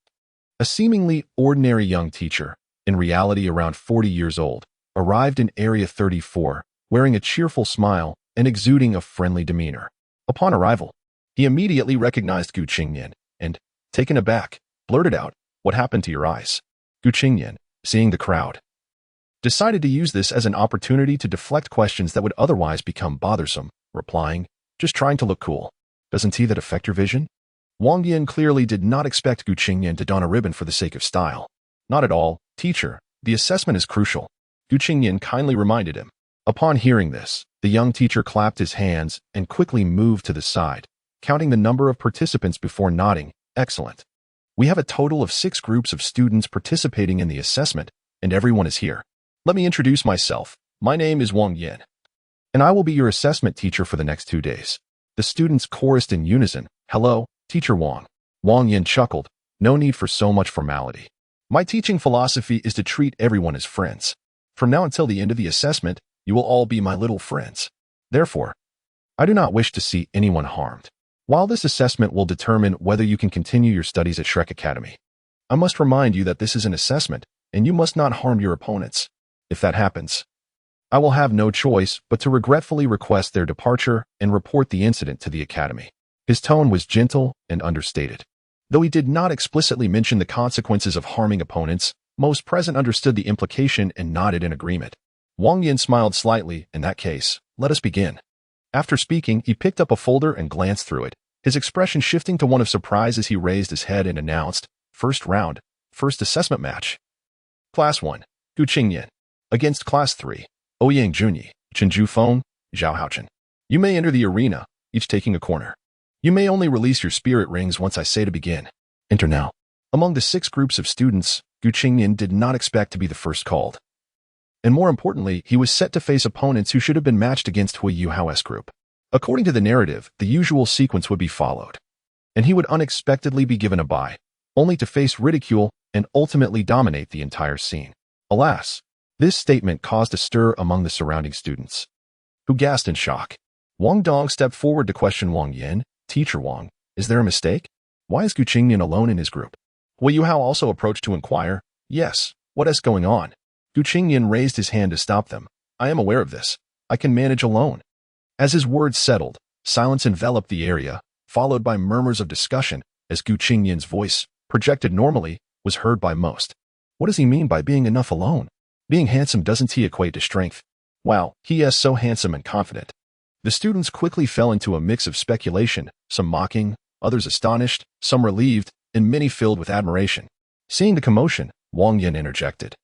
a seemingly ordinary young teacher, in reality around 40 years old, arrived in Area 34, wearing a cheerful smile and exuding a friendly demeanor. Upon arrival, he immediately recognized Qingnian and, taken aback, blurted out, "What happened to your eyes?" Qingnian, seeing the crowd, decided to use this as an opportunity to deflect questions that would otherwise become bothersome, replying, "Just trying to look cool. Doesn't tea that affect your vision?" Wang Yin clearly did not expect Qingnian to don a ribbon for the sake of style. "Not at all, teacher. The assessment is crucial," Qingnian kindly reminded him. Upon hearing this, the young teacher clapped his hands and quickly moved to the side, counting the number of participants before nodding. "Excellent. We have a total of 6 groups of students participating in the assessment, and everyone is here. Let me introduce myself. My name is Wang Yin, and I will be your assessment teacher for the next 2 days." The students chorused in unison, "Hello, Teacher Wang." Wang Yin chuckled, "No need for so much formality. My teaching philosophy is to treat everyone as friends. From now until the end of the assessment, you will all be my little friends. Therefore, I do not wish to see anyone harmed. While this assessment will determine whether you can continue your studies at Shrek Academy, I must remind you that this is an assessment, and you must not harm your opponents. If that happens, I will have no choice but to regretfully request their departure and report the incident to the Academy." His tone was gentle and understated. Though he did not explicitly mention the consequences of harming opponents, most present understood the implication and nodded in agreement. Wang Yin smiled slightly. "In that case, let us begin." After speaking, he picked up a folder and glanced through it, his expression shifting to one of surprise as he raised his head and announced, "First round, first assessment match. Class 1, Qingnian, against Class 3, Ouyang Junyi, Chenju Feng, Zhao Haochen. You may enter the arena, each taking a corner. You may only release your spirit rings once I say to begin. Enter now." Among the 6 groups of students, Qingnian did not expect to be the first called. And more importantly, he was set to face opponents who should have been matched against Wei Yuhao's group. According to the narrative, the usual sequence would be followed, and he would unexpectedly be given a bye, only to face ridicule and ultimately dominate the entire scene. Alas, this statement caused a stir among the surrounding students, who gasped in shock. Wong Dong stepped forward to question Wang Yin, Teacher Wong, is there a mistake? Why is Qingnian alone in his group? Hui Yuhao also approached to inquire. Yes, what is going on? Qingnian raised his hand to stop them. I am aware of this. I can manage alone. As his words settled, silence enveloped the area, followed by murmurs of discussion as Qingnian's voice, projected normally, was heard by most. What does he mean by being enough alone? Being handsome doesn't equate to strength. Wow, he is so handsome and confident. The students quickly fell into a mix of speculation, some mocking, others astonished, some relieved, and many filled with admiration. Seeing the commotion, Wang Yin interjected.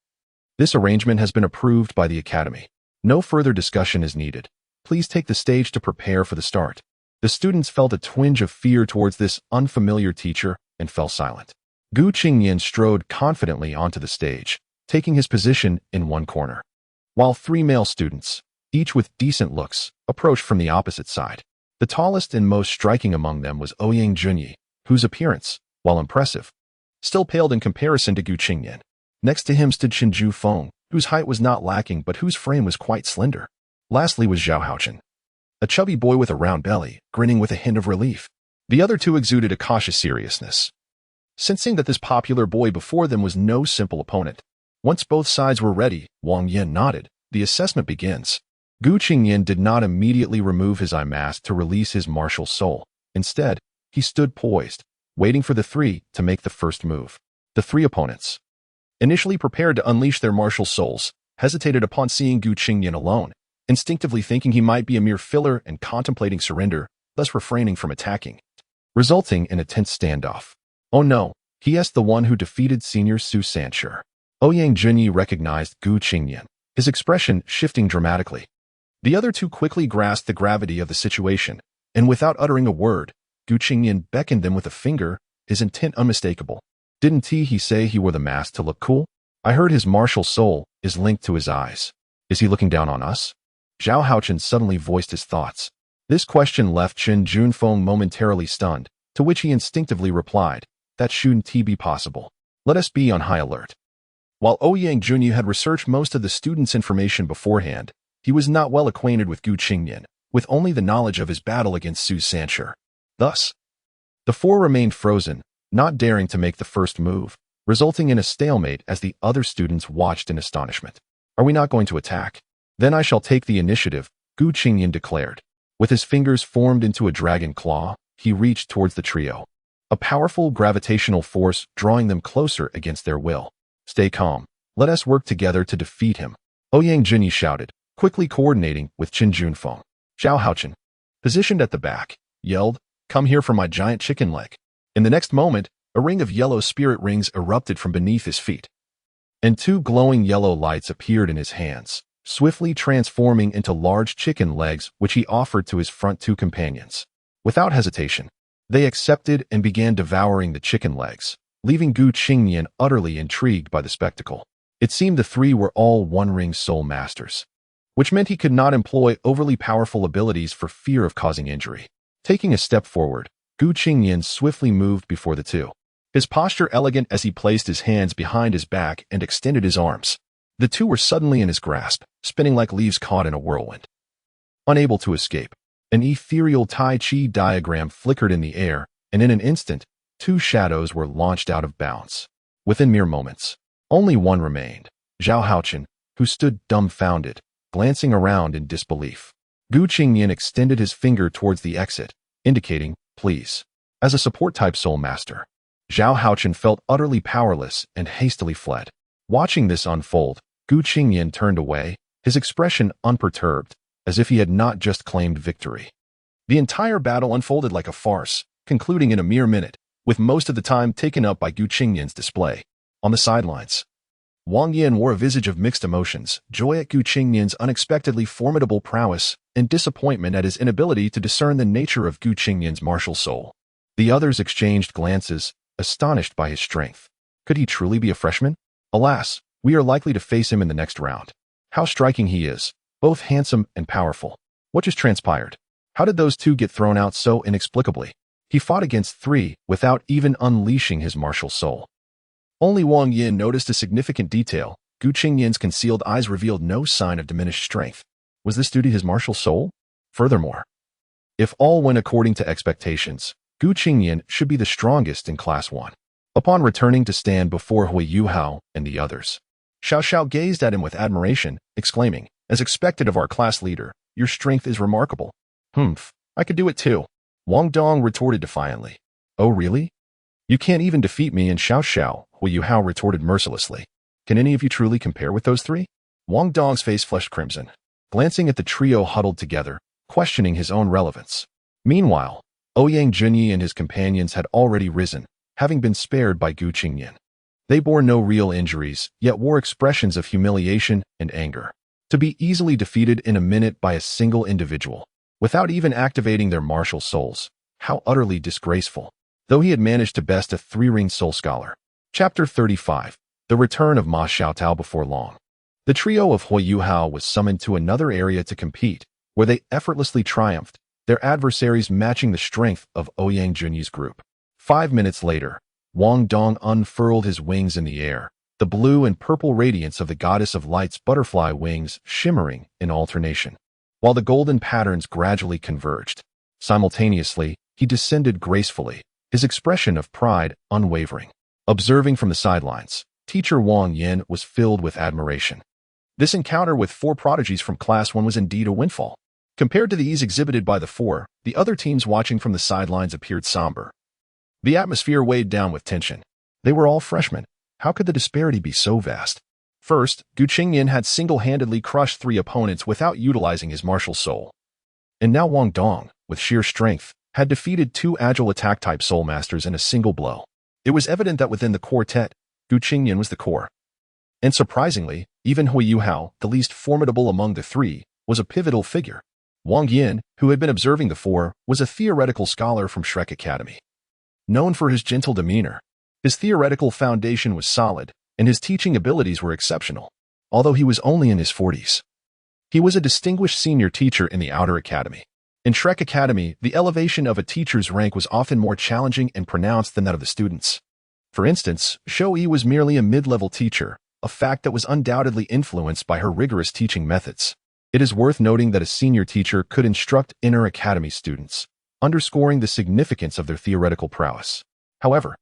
This arrangement has been approved by the Academy. No further discussion is needed. Please take the stage to prepare for the start. The students felt a twinge of fear towards this unfamiliar teacher and fell silent. Qingnian strode confidently onto the stage, taking his position in one corner, while three male students, each with decent looks, approached from the opposite side. The tallest and most striking among them was Ouyang Junyi, whose appearance, while impressive, still paled in comparison to Qingnian. Next to him stood Qinju Feng, whose height was not lacking but whose frame was quite slender. Lastly was Zhao Haochen, a chubby boy with a round belly, grinning with a hint of relief. The other two exuded a cautious seriousness, sensing that this popular boy before them was no simple opponent. Once both sides were ready, Wang Yin nodded. The assessment begins. Qingnian did not immediately remove his eye mask to release his martial soul. Instead, he stood poised, waiting for the three to make the first move. The three opponents, initially prepared to unleash their martial souls, hesitated upon seeing Qingnian alone, instinctively thinking he might be a mere filler and contemplating surrender, thus refraining from attacking, resulting in a tense standoff. Oh no, he is the one who defeated Senior Su Sancher. Ouyang Junyi recognized Qingnian, his expression shifting dramatically. The other two quickly grasped the gravity of the situation, and without uttering a word, Qingnian beckoned them with a finger, his intent unmistakable. Didn't he say he wore the mask to look cool? I heard his martial soul is linked to his eyes. Is he looking down on us? Zhao Haochen suddenly voiced his thoughts. This question left Qin Junfeng momentarily stunned, to which he instinctively replied, that shouldn't be possible. Let us be on high alert. While Ouyang Junyi had researched most of the students' information beforehand, he was not well acquainted with Qingnian, with only the knowledge of his battle against Su Sancher. Thus, the four remained frozen, not daring to make the first move, resulting in a stalemate as the other students watched in astonishment. Are we not going to attack? Then I shall take the initiative, Qingnian declared. With his fingers formed into a dragon claw, he reached towards the trio, a powerful gravitational force drawing them closer against their will. Stay calm. Let us work together to defeat him. Ouyang Junyi shouted, quickly coordinating with Qin Junfeng. Zhao Haochen, positioned at the back, yelled, come here for my giant chicken leg. In the next moment, a ring of yellow spirit rings erupted from beneath his feet, and two glowing yellow lights appeared in his hands, swiftly transforming into large chicken legs which he offered to his front two companions. Without hesitation, they accepted and began devouring the chicken legs, leaving Qingnian utterly intrigued by the spectacle. It seemed the three were all one-ring soul masters, which meant he could not employ overly powerful abilities for fear of causing injury. Taking a step forward, Qingnian swiftly moved before the two, his posture elegant as he placed his hands behind his back and extended his arms. The two were suddenly in his grasp, spinning like leaves caught in a whirlwind. Unable to escape, an ethereal Tai Chi diagram flickered in the air, and in an instant, two shadows were launched out of bounds. Within mere moments, only one remained, Zhao Haochen, who stood dumbfounded, glancing around in disbelief. Qingnian extended his finger towards the exit, indicating, please. As a support-type soul master, Zhao Haochen felt utterly powerless and hastily fled. Watching this unfold, Qingnian turned away, his expression unperturbed, as if he had not just claimed victory. The entire battle unfolded like a farce, concluding in a mere minute, with most of the time taken up by Qingnian's display. On the sidelines, Wang Yin wore a visage of mixed emotions, joy at Qingnian's unexpectedly formidable prowess, and disappointment at his inability to discern the nature of Qingnian's martial soul. The others exchanged glances, astonished by his strength. Could he truly be a freshman? Alas, we are likely to face him in the next round. How striking he is, both handsome and powerful. What just transpired? How did those two get thrown out so inexplicably? He fought against three without even unleashing his martial soul. Only Wang Yin noticed a significant detail. Qingnian's concealed eyes revealed no sign of diminished strength. Was this due to his martial soul? Furthermore, If all went according to expectations, Qingnian should be the strongest in Class 1. Upon returning to stand before Hui Yuhao and the others, Xiao Xiao gazed at him with admiration, exclaiming, "As expected of our class leader, your strength is remarkable." "Humph, I could do it too," Wong Dong retorted defiantly. "Oh really? You can't even defeat me in Xiao Xiao," Hui Yuhao retorted mercilessly. "Can any of you truly compare with those three?" Wong Dong's face flushed crimson, glancing at the trio huddled together, questioning his own relevance. Meanwhile, Ouyang Junyi and his companions had already risen, having been spared by Qingnian. They bore no real injuries, yet wore expressions of humiliation and anger. To be easily defeated in a minute by a single individual, without even activating their martial souls, how utterly disgraceful. Though he had managed to best a 3-ring soul scholar. Chapter 35. The return of Ma Xiaotao before long. The trio of Hui Yuhao was summoned to another area to compete, where they effortlessly triumphed, their adversaries matching the strength of Ouyang Junyi's group. 5 minutes later, Wong Dong unfurled his wings in the air, the blue and purple radiance of the goddess of light's butterfly wings shimmering in alternation, while the golden patterns gradually converged. Simultaneously, he descended gracefully, his expression of pride unwavering. Observing from the sidelines, teacher Wang Yin was filled with admiration. This encounter with 4 prodigies from Class 1 was indeed a windfall. Compared to the ease exhibited by the 4, the other teams watching from the sidelines appeared somber. The atmosphere weighed down with tension. They were all freshmen. How could the disparity be so vast? First, Qingnian had single-handedly crushed 3 opponents without utilizing his martial soul. And now Wong Dong, with sheer strength, had defeated 2 agile attack-type soul masters in a single blow. It was evident that within the quartet, Qingnian was the core. And surprisingly, even Hui Yuhao, the least formidable among the 3, was a pivotal figure. Wang Yin, who had been observing the 4, was a theoretical scholar from Shrek Academy. Known for his gentle demeanor, his theoretical foundation was solid, and his teaching abilities were exceptional, although he was only in his 40s. He was a distinguished senior teacher in the Outer Academy. In Shrek Academy, the elevation of a teacher's rank was often more challenging and pronounced than that of the students. For instance, Shou-Yi was merely a mid-level teacher, a fact that was undoubtedly influenced by her rigorous teaching methods. It is worth noting that a senior teacher could instruct Inner Academy students, underscoring the significance of their theoretical prowess. However,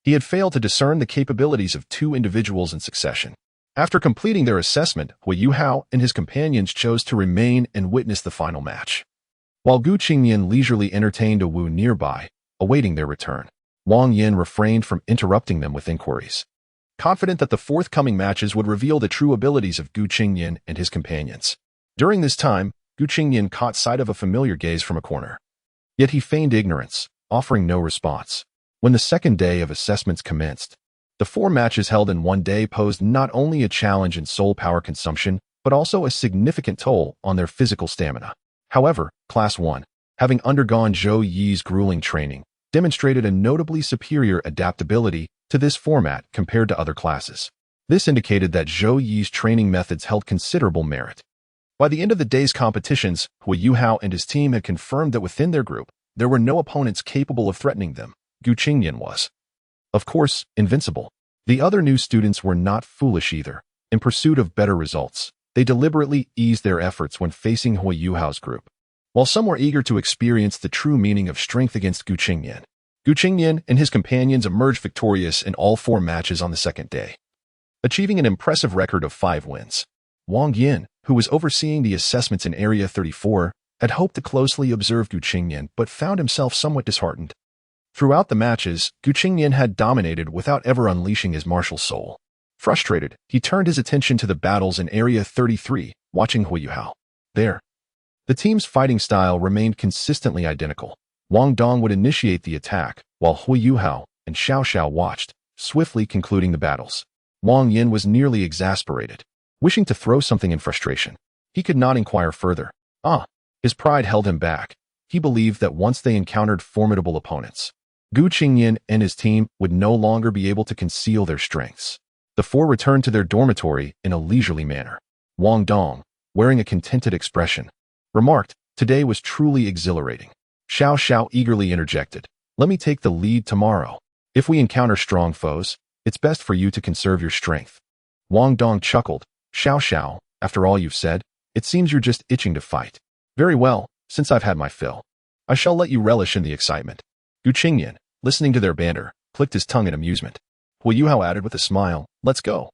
he had failed to discern the capabilities of 2 individuals in succession. After completing their assessment, Hui Yuhao and his companions chose to remain and witness the final match. While Qingnian leisurely entertained a Wu nearby, awaiting their return, Wang Yin refrained from interrupting them with inquiries, confident that the forthcoming matches would reveal the true abilities of Qingnian and his companions. During this time, Qingnian caught sight of a familiar gaze from a corner. Yet he feigned ignorance, offering no response. When the second day of assessments commenced, the 4 matches held in one day posed not only a challenge in soul power consumption, but also a significant toll on their physical stamina. However, Class 1, having undergone Zhou Yi's grueling training, demonstrated a notably superior adaptability to this format compared to other classes. This indicated that Zhou Yi's training methods held considerable merit. By the end of the day's competitions, Hui Yuhao and his team had confirmed that within their group, there were no opponents capable of threatening them. Qingnian was, of course, invincible. The other new students were not foolish either. In pursuit of better results, they deliberately eased their efforts when facing Hui Yuhao's group. While some were eager to experience the true meaning of strength against Qingnian and his companions emerged victorious in all 4 matches on the second day, achieving an impressive record of 5 wins. Wang Yin, who was overseeing the assessments in Area 34, had hoped to closely observe Qingnian but found himself somewhat disheartened. Throughout the matches, Qingnian had dominated without ever unleashing his martial soul. Frustrated, he turned his attention to the battles in Area 33, watching Hui Yuhao. There, the team's fighting style remained consistently identical. Wong Dong would initiate the attack, while Hui Yuhao and Xiao Xiao watched, swiftly concluding the battles. Wang Yin was nearly exasperated, wishing to throw something in frustration. He could not inquire further. His pride held him back. He believed that once they encountered formidable opponents, Qingnian and his team would no longer be able to conceal their strengths. The 4 returned to their dormitory in a leisurely manner. Wong Dong, wearing a contented expression, remarked, "Today was truly exhilarating." Xiao Xiao eagerly interjected, "Let me take the lead tomorrow. If we encounter strong foes, it's best for you to conserve your strength." Wong Dong chuckled, "Xiao Xiao, after all you've said, it seems you're just itching to fight. Very well, since I've had my fill. I shall let you relish in the excitement. Qingnian, listening to their banter, clicked his tongue in amusement. Hu Yuhao added with a smile, let's go.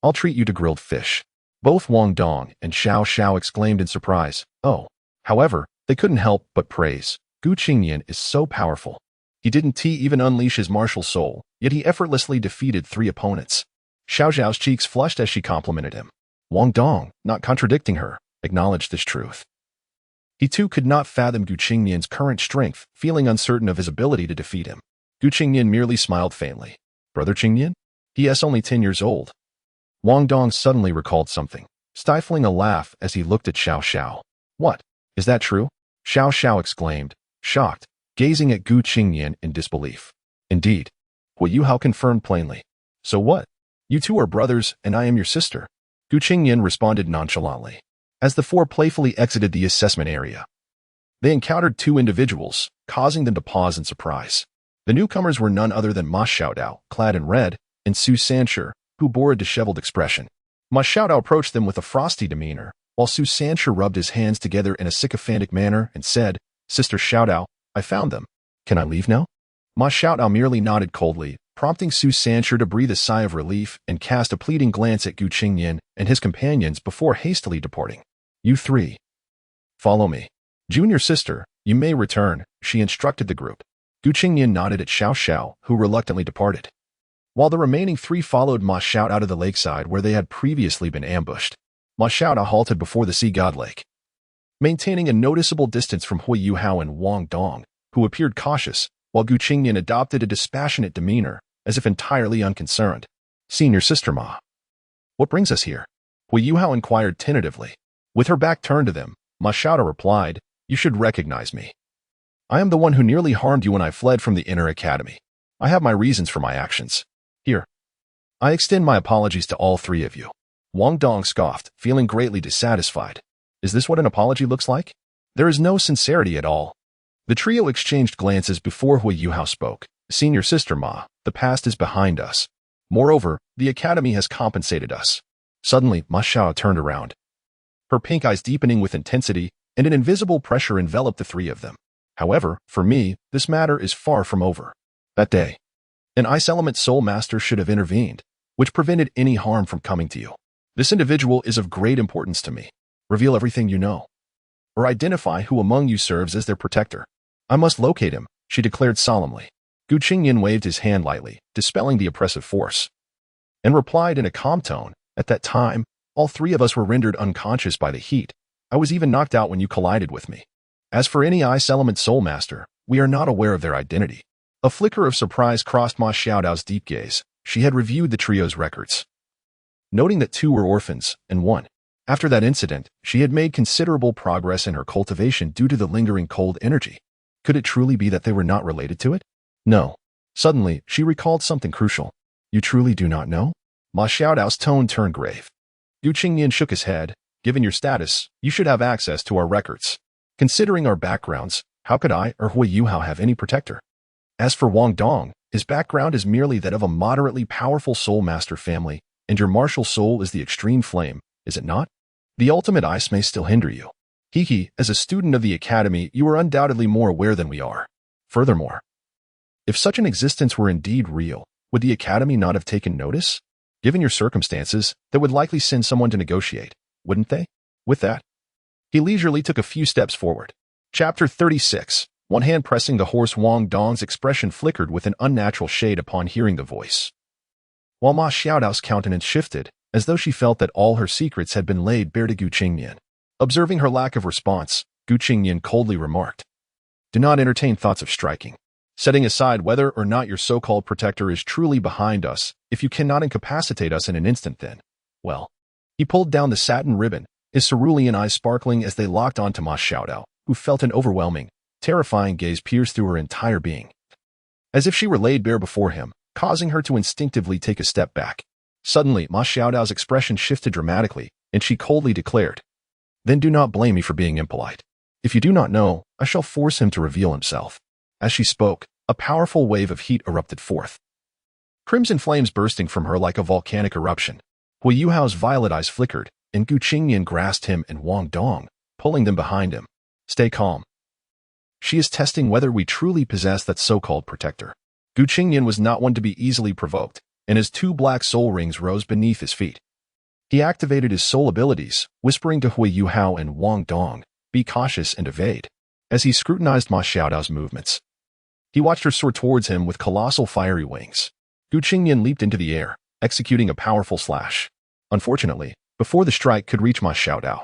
I'll treat you to grilled fish. Both Wong Dong and Xiao Xiao exclaimed in surprise, oh. However, they couldn't help but praise. Qingnian is so powerful. He didn't even unleash his martial soul, yet he effortlessly defeated 3 opponents. Xiao Xiao's cheeks flushed as she complimented him. Wong Dong, not contradicting her, acknowledged this truth. He too could not fathom Qingnian's current strength, feeling uncertain of his ability to defeat him. Qingnian merely smiled faintly. Brother Qingnian? He is only 10 years old. Wong Dong suddenly recalled something, stifling a laugh as he looked at Xiao Xiao. What? Is that true? Xiao Xiao exclaimed, shocked, gazing at Qingnian in disbelief. Indeed. Hu Yuhao confirmed plainly. So what? You two are brothers, and I am your sister. Qingnian responded nonchalantly. As the 4 playfully exited the assessment area, they encountered 2 individuals, causing them to pause in surprise. The newcomers were none other than Ma Xiaodao, clad in red, and Su Sanshi, who bore a disheveled expression. Ma Xiaodao approached them with a frosty demeanor, while Su Sanshi rubbed his hands together in a sycophantic manner and said, Sister Xiaodao, I found them. Can I leave now? Ma Xiaodao merely nodded coldly, prompting Su Sanshi to breathe a sigh of relief and cast a pleading glance at Qingnian and his companions before hastily departing. You 3. Follow me. Junior sister, you may return, she instructed the group. Qingnian nodded at Xiao Xiao, who reluctantly departed. While the remaining 3 followed Ma Xiaodao out of the lakeside where they had previously been ambushed, Ma Xiaodao halted before the sea god lake. Maintaining a noticeable distance from Hu Yuhao and Wong Dong, who appeared cautious, while Qingnian adopted a dispassionate demeanor, as if entirely unconcerned. Senior sister Ma. What brings us here? Hu Yuhao inquired tentatively. With her back turned to them, Ma Xiaodao replied, you should recognize me. I am the one who nearly harmed you when I fled from the inner academy. I have my reasons for my actions. Here. I extend my apologies to all 3 of you. Wong Dong scoffed, feeling greatly dissatisfied. Is this what an apology looks like? There is no sincerity at all. The trio exchanged glances before Hu Yuhao spoke. Senior sister Ma, the past is behind us. Moreover, the academy has compensated us. Suddenly, Ma Xiaodao turned around. Her pink eyes deepening with intensity, and an invisible pressure enveloped the 3 of them. However, for me, this matter is far from over. That day, an ice element soul master should have intervened, which prevented any harm from coming to you. This individual is of great importance to me. Reveal everything you know. Or identify who among you serves as their protector. I must locate him, she declared solemnly. Qingnian waved his hand lightly, dispelling the oppressive force, and replied in a calm tone, at that time, all 3 of us were rendered unconscious by the heat. I was even knocked out when you collided with me. As for any ice element soul master, we are not aware of their identity. A flicker of surprise crossed Ma Xiaodao's deep gaze. She had reviewed the trio's records, noting that 2 were orphans, and 1. After that incident, she had made considerable progress in her cultivation due to the lingering cold energy. Could it truly be that they were not related to it? No. Suddenly, she recalled something crucial. You truly do not know? Ma Xiaodao's tone turned grave. Qingnian shook his head. Given your status, you should have access to our records. Considering our backgrounds, how could I or Hu Yuhao have any protector? As for Wong Dong, his background is merely that of a moderately powerful soul master family, and your martial soul is the extreme flame, is it not? The ultimate ice may still hinder you. As a student of the academy, you are undoubtedly more aware than we are. Furthermore, if such an existence were indeed real, would the academy not have taken notice? Given your circumstances, they would likely send someone to negotiate, wouldn't they? With that, he leisurely took a few steps forward. Chapter 36. One hand pressing the horse, Wong Dong's expression flickered with an unnatural shade upon hearing the voice, while Ma Xiaodao's countenance shifted, as though she felt that all her secrets had been laid bare to Qingnian. Observing her lack of response, Qingnian coldly remarked, do not entertain thoughts of striking. Setting aside whether or not your so-called protector is truly behind us, if you cannot incapacitate us in an instant then, well. He pulled down the satin ribbon, his cerulean eyes sparkling as they locked onto Ma Xiaodao, who felt an overwhelming, terrifying gaze pierce through her entire being, as if she were laid bare before him, causing her to instinctively take a step back. Suddenly, Ma Xiaodao's expression shifted dramatically, and she coldly declared, then do not blame me for being impolite. If you do not know, I shall force him to reveal himself. As she spoke, a powerful wave of heat erupted forth, crimson flames bursting from her like a volcanic eruption. Hu Yuhao's violet eyes flickered, and Qingnian grasped him and Wong Dong, pulling them behind him. Stay calm. She is testing whether we truly possess that so-called protector. Qingnian was not one to be easily provoked, and his 2 black soul rings rose beneath his feet. He activated his soul abilities, whispering to Hui Yuhao and Wong Dong, "Be cautious and evade," as he scrutinized Ma Xiaodao's movements. He watched her soar towards him with colossal fiery wings. Qingnian leaped into the air, executing a powerful slash. Unfortunately, before the strike could reach Ma Xiaodao,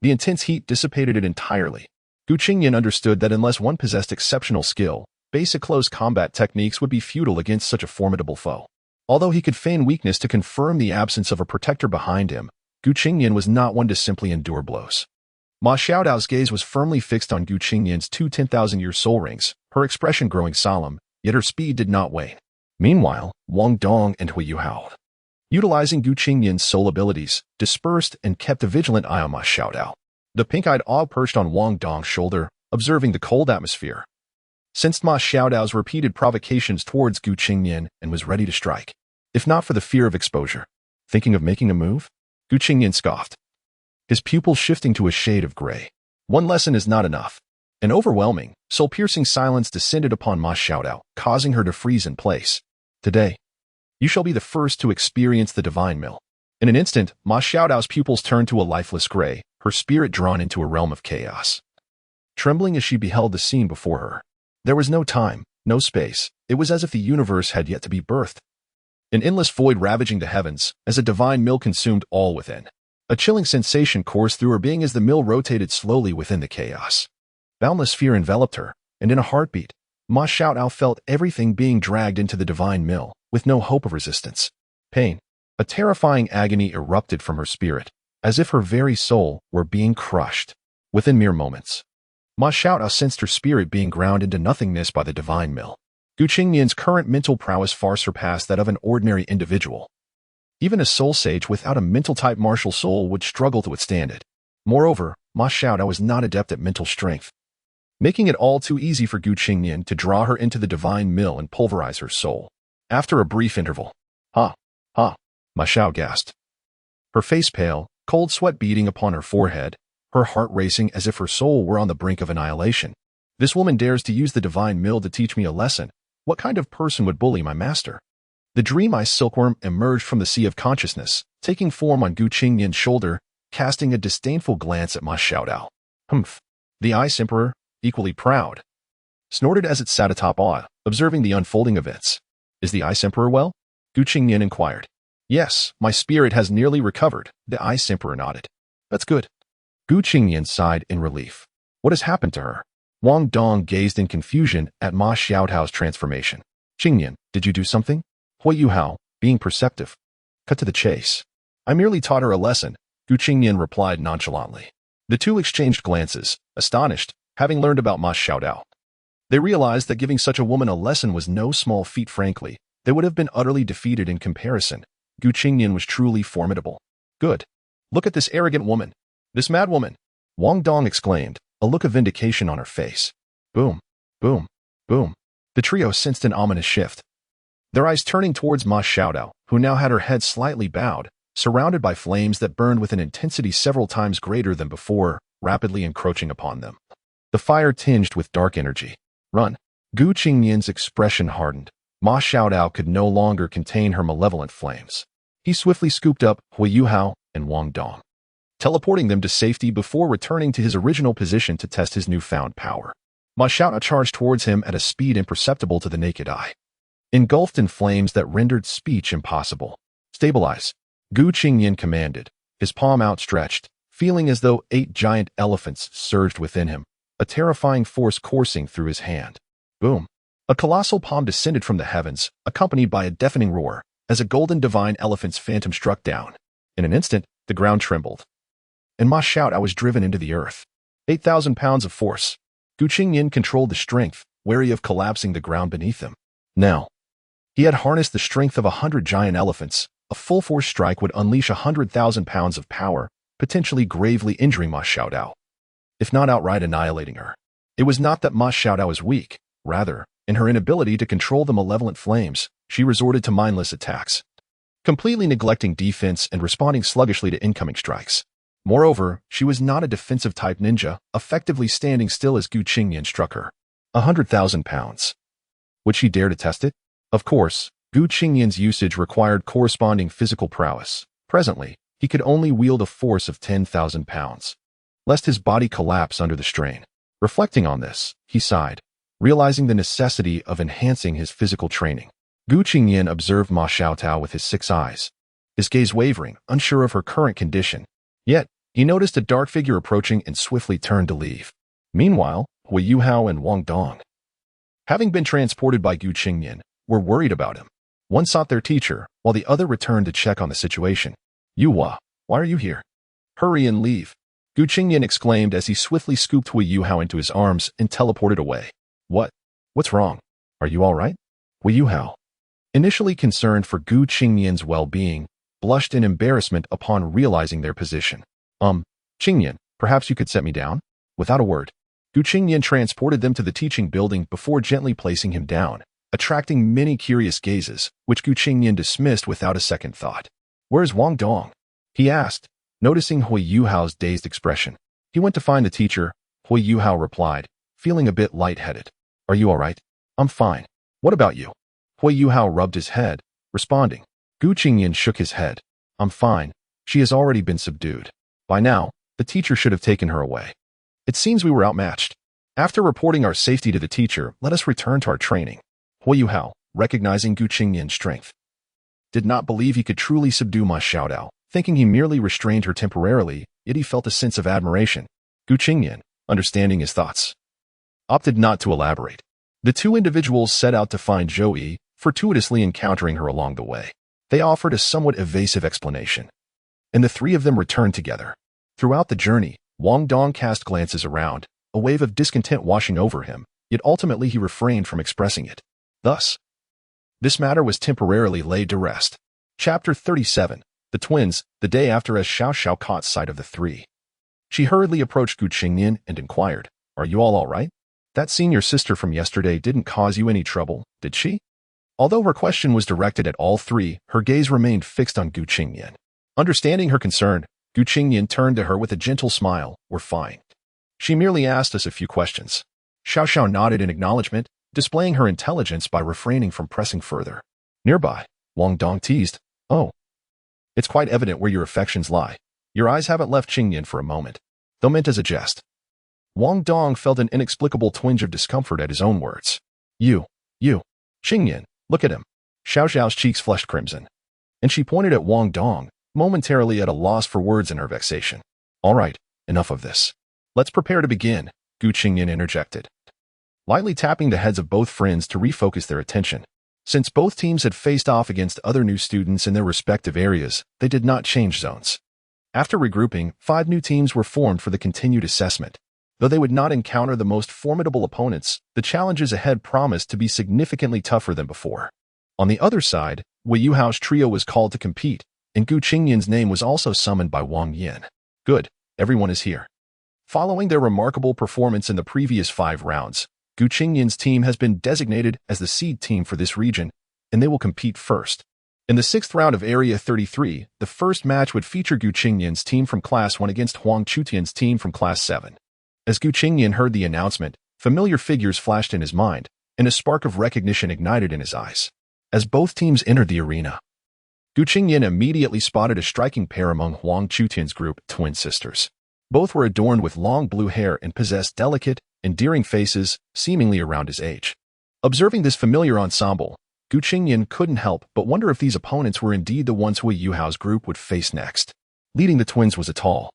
the intense heat dissipated it entirely. Qingnian understood that unless one possessed exceptional skill, basic close combat techniques would be futile against such a formidable foe. Although he could feign weakness to confirm the absence of a protector behind him, Qingnian was not one to simply endure blows. Ma Xiaodao's gaze was firmly fixed on Qingnian's 2 10,000-year soul rings, her expression growing solemn, yet her speed did not wane. Meanwhile, Wong Dong and Hui Yuhao, utilizing Qingnian's soul abilities, dispersed and kept a vigilant eye on Ma Xiaodao. The pink-eyed awe perched on Wong Dong's shoulder, observing the cold atmosphere, sensed Ma Xiaodao's repeated provocations towards Qingnian and was ready to strike, if not for the fear of exposure. Thinking of making a move? Qingnian scoffed, his pupils shifting to a shade of gray. One lesson is not enough. An overwhelming, soul-piercing silence descended upon Ma Xiaodao, causing her to freeze in place. Today, you shall be the first to experience the divine mill. In an instant, Ma Xiaodao's pupils turned to a lifeless gray, her spirit drawn into a realm of chaos. Trembling as she beheld the scene before her, there was no time, no space. It was as if the universe had yet to be birthed. An endless void ravaging the heavens, as a divine mill consumed all within. A chilling sensation coursed through her being as the mill rotated slowly within the chaos. Boundless fear enveloped her, and in a heartbeat, Ma Xiaodao felt everything being dragged into the divine mill, with no hope of resistance. Pain, a terrifying agony erupted from her spirit, as if her very soul were being crushed. Within mere moments, Ma Xiaodao sensed her spirit being ground into nothingness by the divine mill. Qingnian's current mental prowess far surpassed that of an ordinary individual. Even a soul sage without a mental-type martial soul would struggle to withstand it. Moreover, Ma Xiaodao was not adept at mental strength, making it all too easy for Qingnian to draw her into the divine mill and pulverize her soul. After a brief interval, Ma Xiao gasped. Her face pale, cold sweat beading upon her forehead, her heart racing as if her soul were on the brink of annihilation. This woman dares to use the divine mill to teach me a lesson. What kind of person would bully my master? The dream-eye silkworm emerged from the sea of consciousness, taking form on Qingnian's shoulder, casting a disdainful glance at Ma Xiaodao. Humph. The Ice Emperor, equally proud, snorted as it sat atop awe, observing the unfolding events. Is the Ice Emperor well? Qingnian inquired. Yes, my spirit has nearly recovered, the Ice Emperor nodded. That's good. Qingnian sighed in relief. What has happened to her? Wong Dong gazed in confusion at Ma Xiaodao's transformation. Qingnian, did you do something? Hui Yuhao, being perceptive, cut to the chase. I merely taught her a lesson, Qingnian replied nonchalantly. The two exchanged glances, astonished, having learned about Ma Xiaodao. They realized that giving such a woman a lesson was no small feat. Frankly, they would have been utterly defeated in comparison. Qingnian was truly formidable. Good. Look at this arrogant woman. This mad woman. Wong Dong exclaimed, a look of vindication on her face. Boom, boom, boom. The trio sensed an ominous shift, their eyes turning towards Ma Xiaodao, who now had her head slightly bowed, surrounded by flames that burned with an intensity several times greater than before, rapidly encroaching upon them. The fire tinged with dark energy. Run. Qingnian's expression hardened. Ma Xiaodao could no longer contain her malevolent flames. He swiftly scooped up Hui Yuhao and Wong Dong, teleporting them to safety before returning to his original position to test his newfound power. Ma Xiaodao charged towards him at a speed imperceptible to the naked eye, engulfed in flames that rendered speech impossible. Stabilize. Qingnian commanded, his palm outstretched, feeling as though 8 giant elephants surged within him, a terrifying force coursing through his hand. Boom. A colossal palm descended from the heavens, accompanied by a deafening roar, as a golden divine elephant's phantom struck down. In an instant, the ground trembled, and Ma Xiaodao was driven into the earth. 8,000 pounds of force. Qingnian controlled the strength, wary of collapsing the ground beneath him. Now, he had harnessed the strength of 100 giant elephants. A full-force strike would unleash 100,000 pounds of power, potentially gravely injuring Ma Xiaodao, if not outright annihilating her. It was not that Ma Xiaodao was weak. Rather, in her inability to control the malevolent flames, she resorted to mindless attacks, completely neglecting defense and responding sluggishly to incoming strikes. Moreover, she was not a defensive-type ninja, effectively standing still as Gu Qingnian struck her. 100,000 pounds. Would she dare to test it? Of course, Gu Qingnian's usage required corresponding physical prowess. Presently, he could only wield a force of 10,000 pounds, lest his body collapse under the strain. Reflecting on this, he sighed, realizing the necessity of enhancing his physical training. Gu Qingnian observed Ma Xiaotao with his 6 eyes, his gaze wavering, unsure of her current condition. Yet, he noticed a dark figure approaching and swiftly turned to leave. Meanwhile, Hui Yuhao and Wong Dong, having been transported by Gu Qingnian, were worried about him. One sought their teacher, while the other returned to check on the situation. Yuhua, why are you here? Hurry and leave, Gu Qingnian exclaimed as he swiftly scooped Hui Yuhao into his arms and teleported away. What's wrong? Are you all right? Hui Yuhao, initially concerned for Gu Qingnian's well-being, blushed in embarrassment upon realizing their position. Qingnian, perhaps you could set me down? Without a word, Gu Qingnian transported them to the teaching building before gently placing him down, attracting many curious gazes, which Gu Qingnian dismissed without a second thought. Where's Wong Dong? He asked, noticing Hui Yuhao's dazed expression. He went to find the teacher, Hui Yuhao replied, feeling a bit lightheaded. Are you all right? I'm fine. What about you? Hui Yuhao rubbed his head, responding. Gu Qingnian shook his head. I'm fine. She has already been subdued. By now, the teacher should have taken her away. It seems we were outmatched. After reporting our safety to the teacher, let us return to our training. Hui Yuhao, recognizing Gu Qingnian's strength, did not believe he could truly subdue Ma Xiaodao, thinking he merely restrained her temporarily, yet he felt a sense of admiration. Gu Qingnian, understanding his thoughts, opted not to elaborate. The two individuals set out to find Zhou Yi, fortuitously encountering her along the way. They offered a somewhat evasive explanation, and the three of them returned together. Throughout the journey, Wong Dong cast glances around, a wave of discontent washing over him, yet ultimately he refrained from expressing it. Thus, this matter was temporarily laid to rest. Chapter 37. The twins, the day after as Xiao Xiao caught sight of the three, she hurriedly approached Gu Qingnian and inquired, Are you all right? That senior sister from yesterday didn't cause you any trouble, did she? Although her question was directed at all three, her gaze remained fixed on Gu Qingnian. Understanding her concern, Gu Qingnian turned to her with a gentle smile. We're fine. She merely asked us a few questions. Xiao Xiao nodded in acknowledgement, displaying her intelligence by refraining from pressing further. Nearby, Wong Dong teased, Oh, it's quite evident where your affections lie. Your eyes haven't left Qingnian for a moment, though meant as a jest. Wong Dong felt an inexplicable twinge of discomfort at his own words. You, Qingnian, look at him. Xiao Xiao's cheeks flushed crimson, and she pointed at Wong Dong, momentarily at a loss for words in her vexation. All right, enough of this. Let's prepare to begin, Gu Qingnian interjected, lightly tapping the heads of both friends to refocus their attention. Since both teams had faced off against other new students in their respective areas, they did not change zones. After regrouping, 5 new teams were formed for the continued assessment. Though they would not encounter the most formidable opponents, the challenges ahead promised to be significantly tougher than before. On the other side, Hui Yuhao's trio was called to compete, and Gu Qingnian's name was also summoned by Wang Yin. Good, everyone is here. Following their remarkable performance in the previous 5 rounds, Gu Qingnian's team has been designated as the seed team for this region, and they will compete first. In the 6th round of Area 33, the first match would feature Gu Qingnian's team from Class 1 against Huang Chutian's team from Class 7. As Gu Qingnian heard the announcement, familiar figures flashed in his mind, and a spark of recognition ignited in his eyes. As both teams entered the arena, Gu Qingnian immediately spotted a striking pair among Huang Chutian's group, twin sisters. Both were adorned with long blue hair and possessed delicate, endearing faces, seemingly around his age. Observing this familiar ensemble, Gu Qingnian couldn't help but wonder if these opponents were indeed the ones Hui Yuhao's group would face next. Leading the twins was a tall,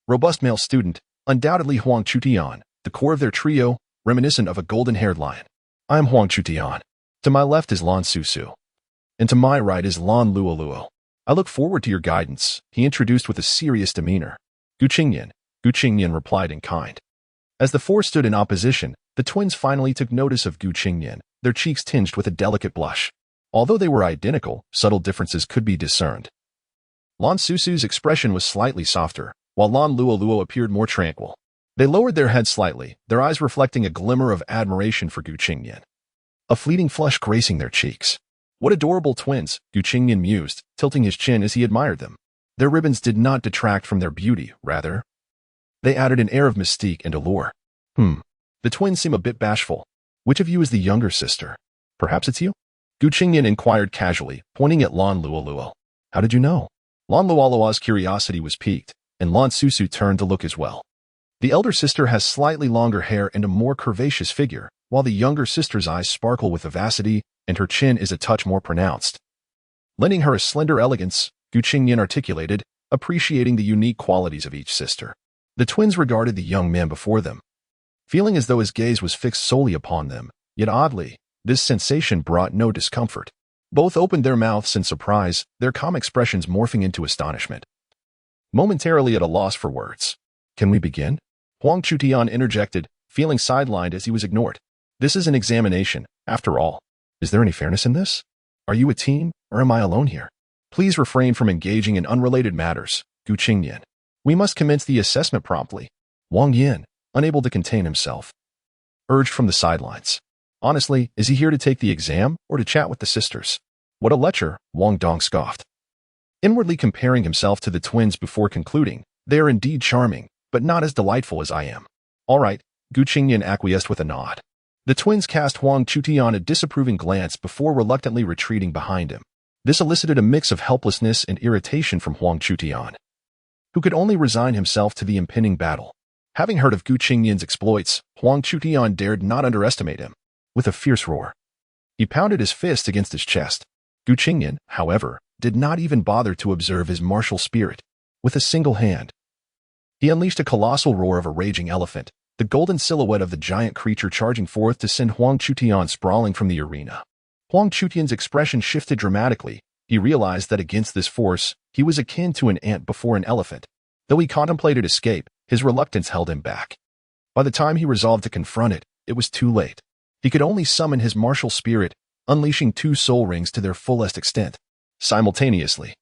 robust male student, undoubtedly Huang Chutian, the core of their trio, reminiscent of a golden-haired lion. I am Huang Chutian. To my left is Lan Susu, and to my right is Lan Luoluo. I look forward to your guidance, he introduced with a serious demeanor. Gu Qingnian replied in kind. As the 4 stood in opposition, the twins finally took notice of Gu Qingnian, their cheeks tinged with a delicate blush. Although they were identical, subtle differences could be discerned. Lan Susu's expression was slightly softer, while Lan Luoluo appeared more tranquil. They lowered their heads slightly, their eyes reflecting a glimmer of admiration for Gu Qingnian, a fleeting flush gracing their cheeks. What adorable twins, Gu Qingnian mused, tilting his chin as he admired them. Their ribbons did not detract from their beauty, rather. They added an air of mystique and allure. The twins seem a bit bashful. Which of you is the younger sister? Perhaps it's you? Gu Qingnian inquired casually, pointing at Lan Luoluo. How did you know? Lan Luoluo's curiosity was piqued, and Lan Susu turned to look as well. The elder sister has slightly longer hair and a more curvaceous figure, while the younger sister's eyes sparkle with vivacity and her chin is a touch more pronounced. Lending her a slender elegance, Gu Qingnian articulated, appreciating the unique qualities of each sister. The twins regarded the young man before them, feeling as though his gaze was fixed solely upon them, yet oddly, this sensation brought no discomfort. Both opened their mouths in surprise, their calm expressions morphing into astonishment. Momentarily at a loss for words. Can we begin? Huang Chutian interjected, feeling sidelined as he was ignored. This is an examination, after all. Is there any fairness in this? Are you a team, or am I alone here? Please refrain from engaging in unrelated matters, Gu Qingnian. We must commence the assessment promptly. Wang Yin, unable to contain himself, urged from the sidelines. Honestly, is he here to take the exam or to chat with the sisters? What a lecher, Wong Dong scoffed. Inwardly comparing himself to the twins before concluding, they are indeed charming, but not as delightful as I am. All right, Gu Qingnian acquiesced with a nod. The twins cast Huang Chutian a disapproving glance before reluctantly retreating behind him. This elicited a mix of helplessness and irritation from Huang Chutian, who could only resign himself to the impending battle. Having heard of Gu Qingnian's exploits, Huang Chutian dared not underestimate him. With a fierce roar, he pounded his fist against his chest. Gu Qingnian, however, did not even bother to observe his martial spirit. With a single hand, he unleashed a colossal roar of a raging elephant, the golden silhouette of the giant creature charging forth to send Huang Chutian sprawling from the arena. Huang Chutian's expression shifted dramatically. He realized that against this force, he was akin to an ant before an elephant. Though he contemplated escape, his reluctance held him back. By the time he resolved to confront it, it was too late. He could only summon his martial spirit, unleashing 2 soul rings to their fullest extent. Simultaneously,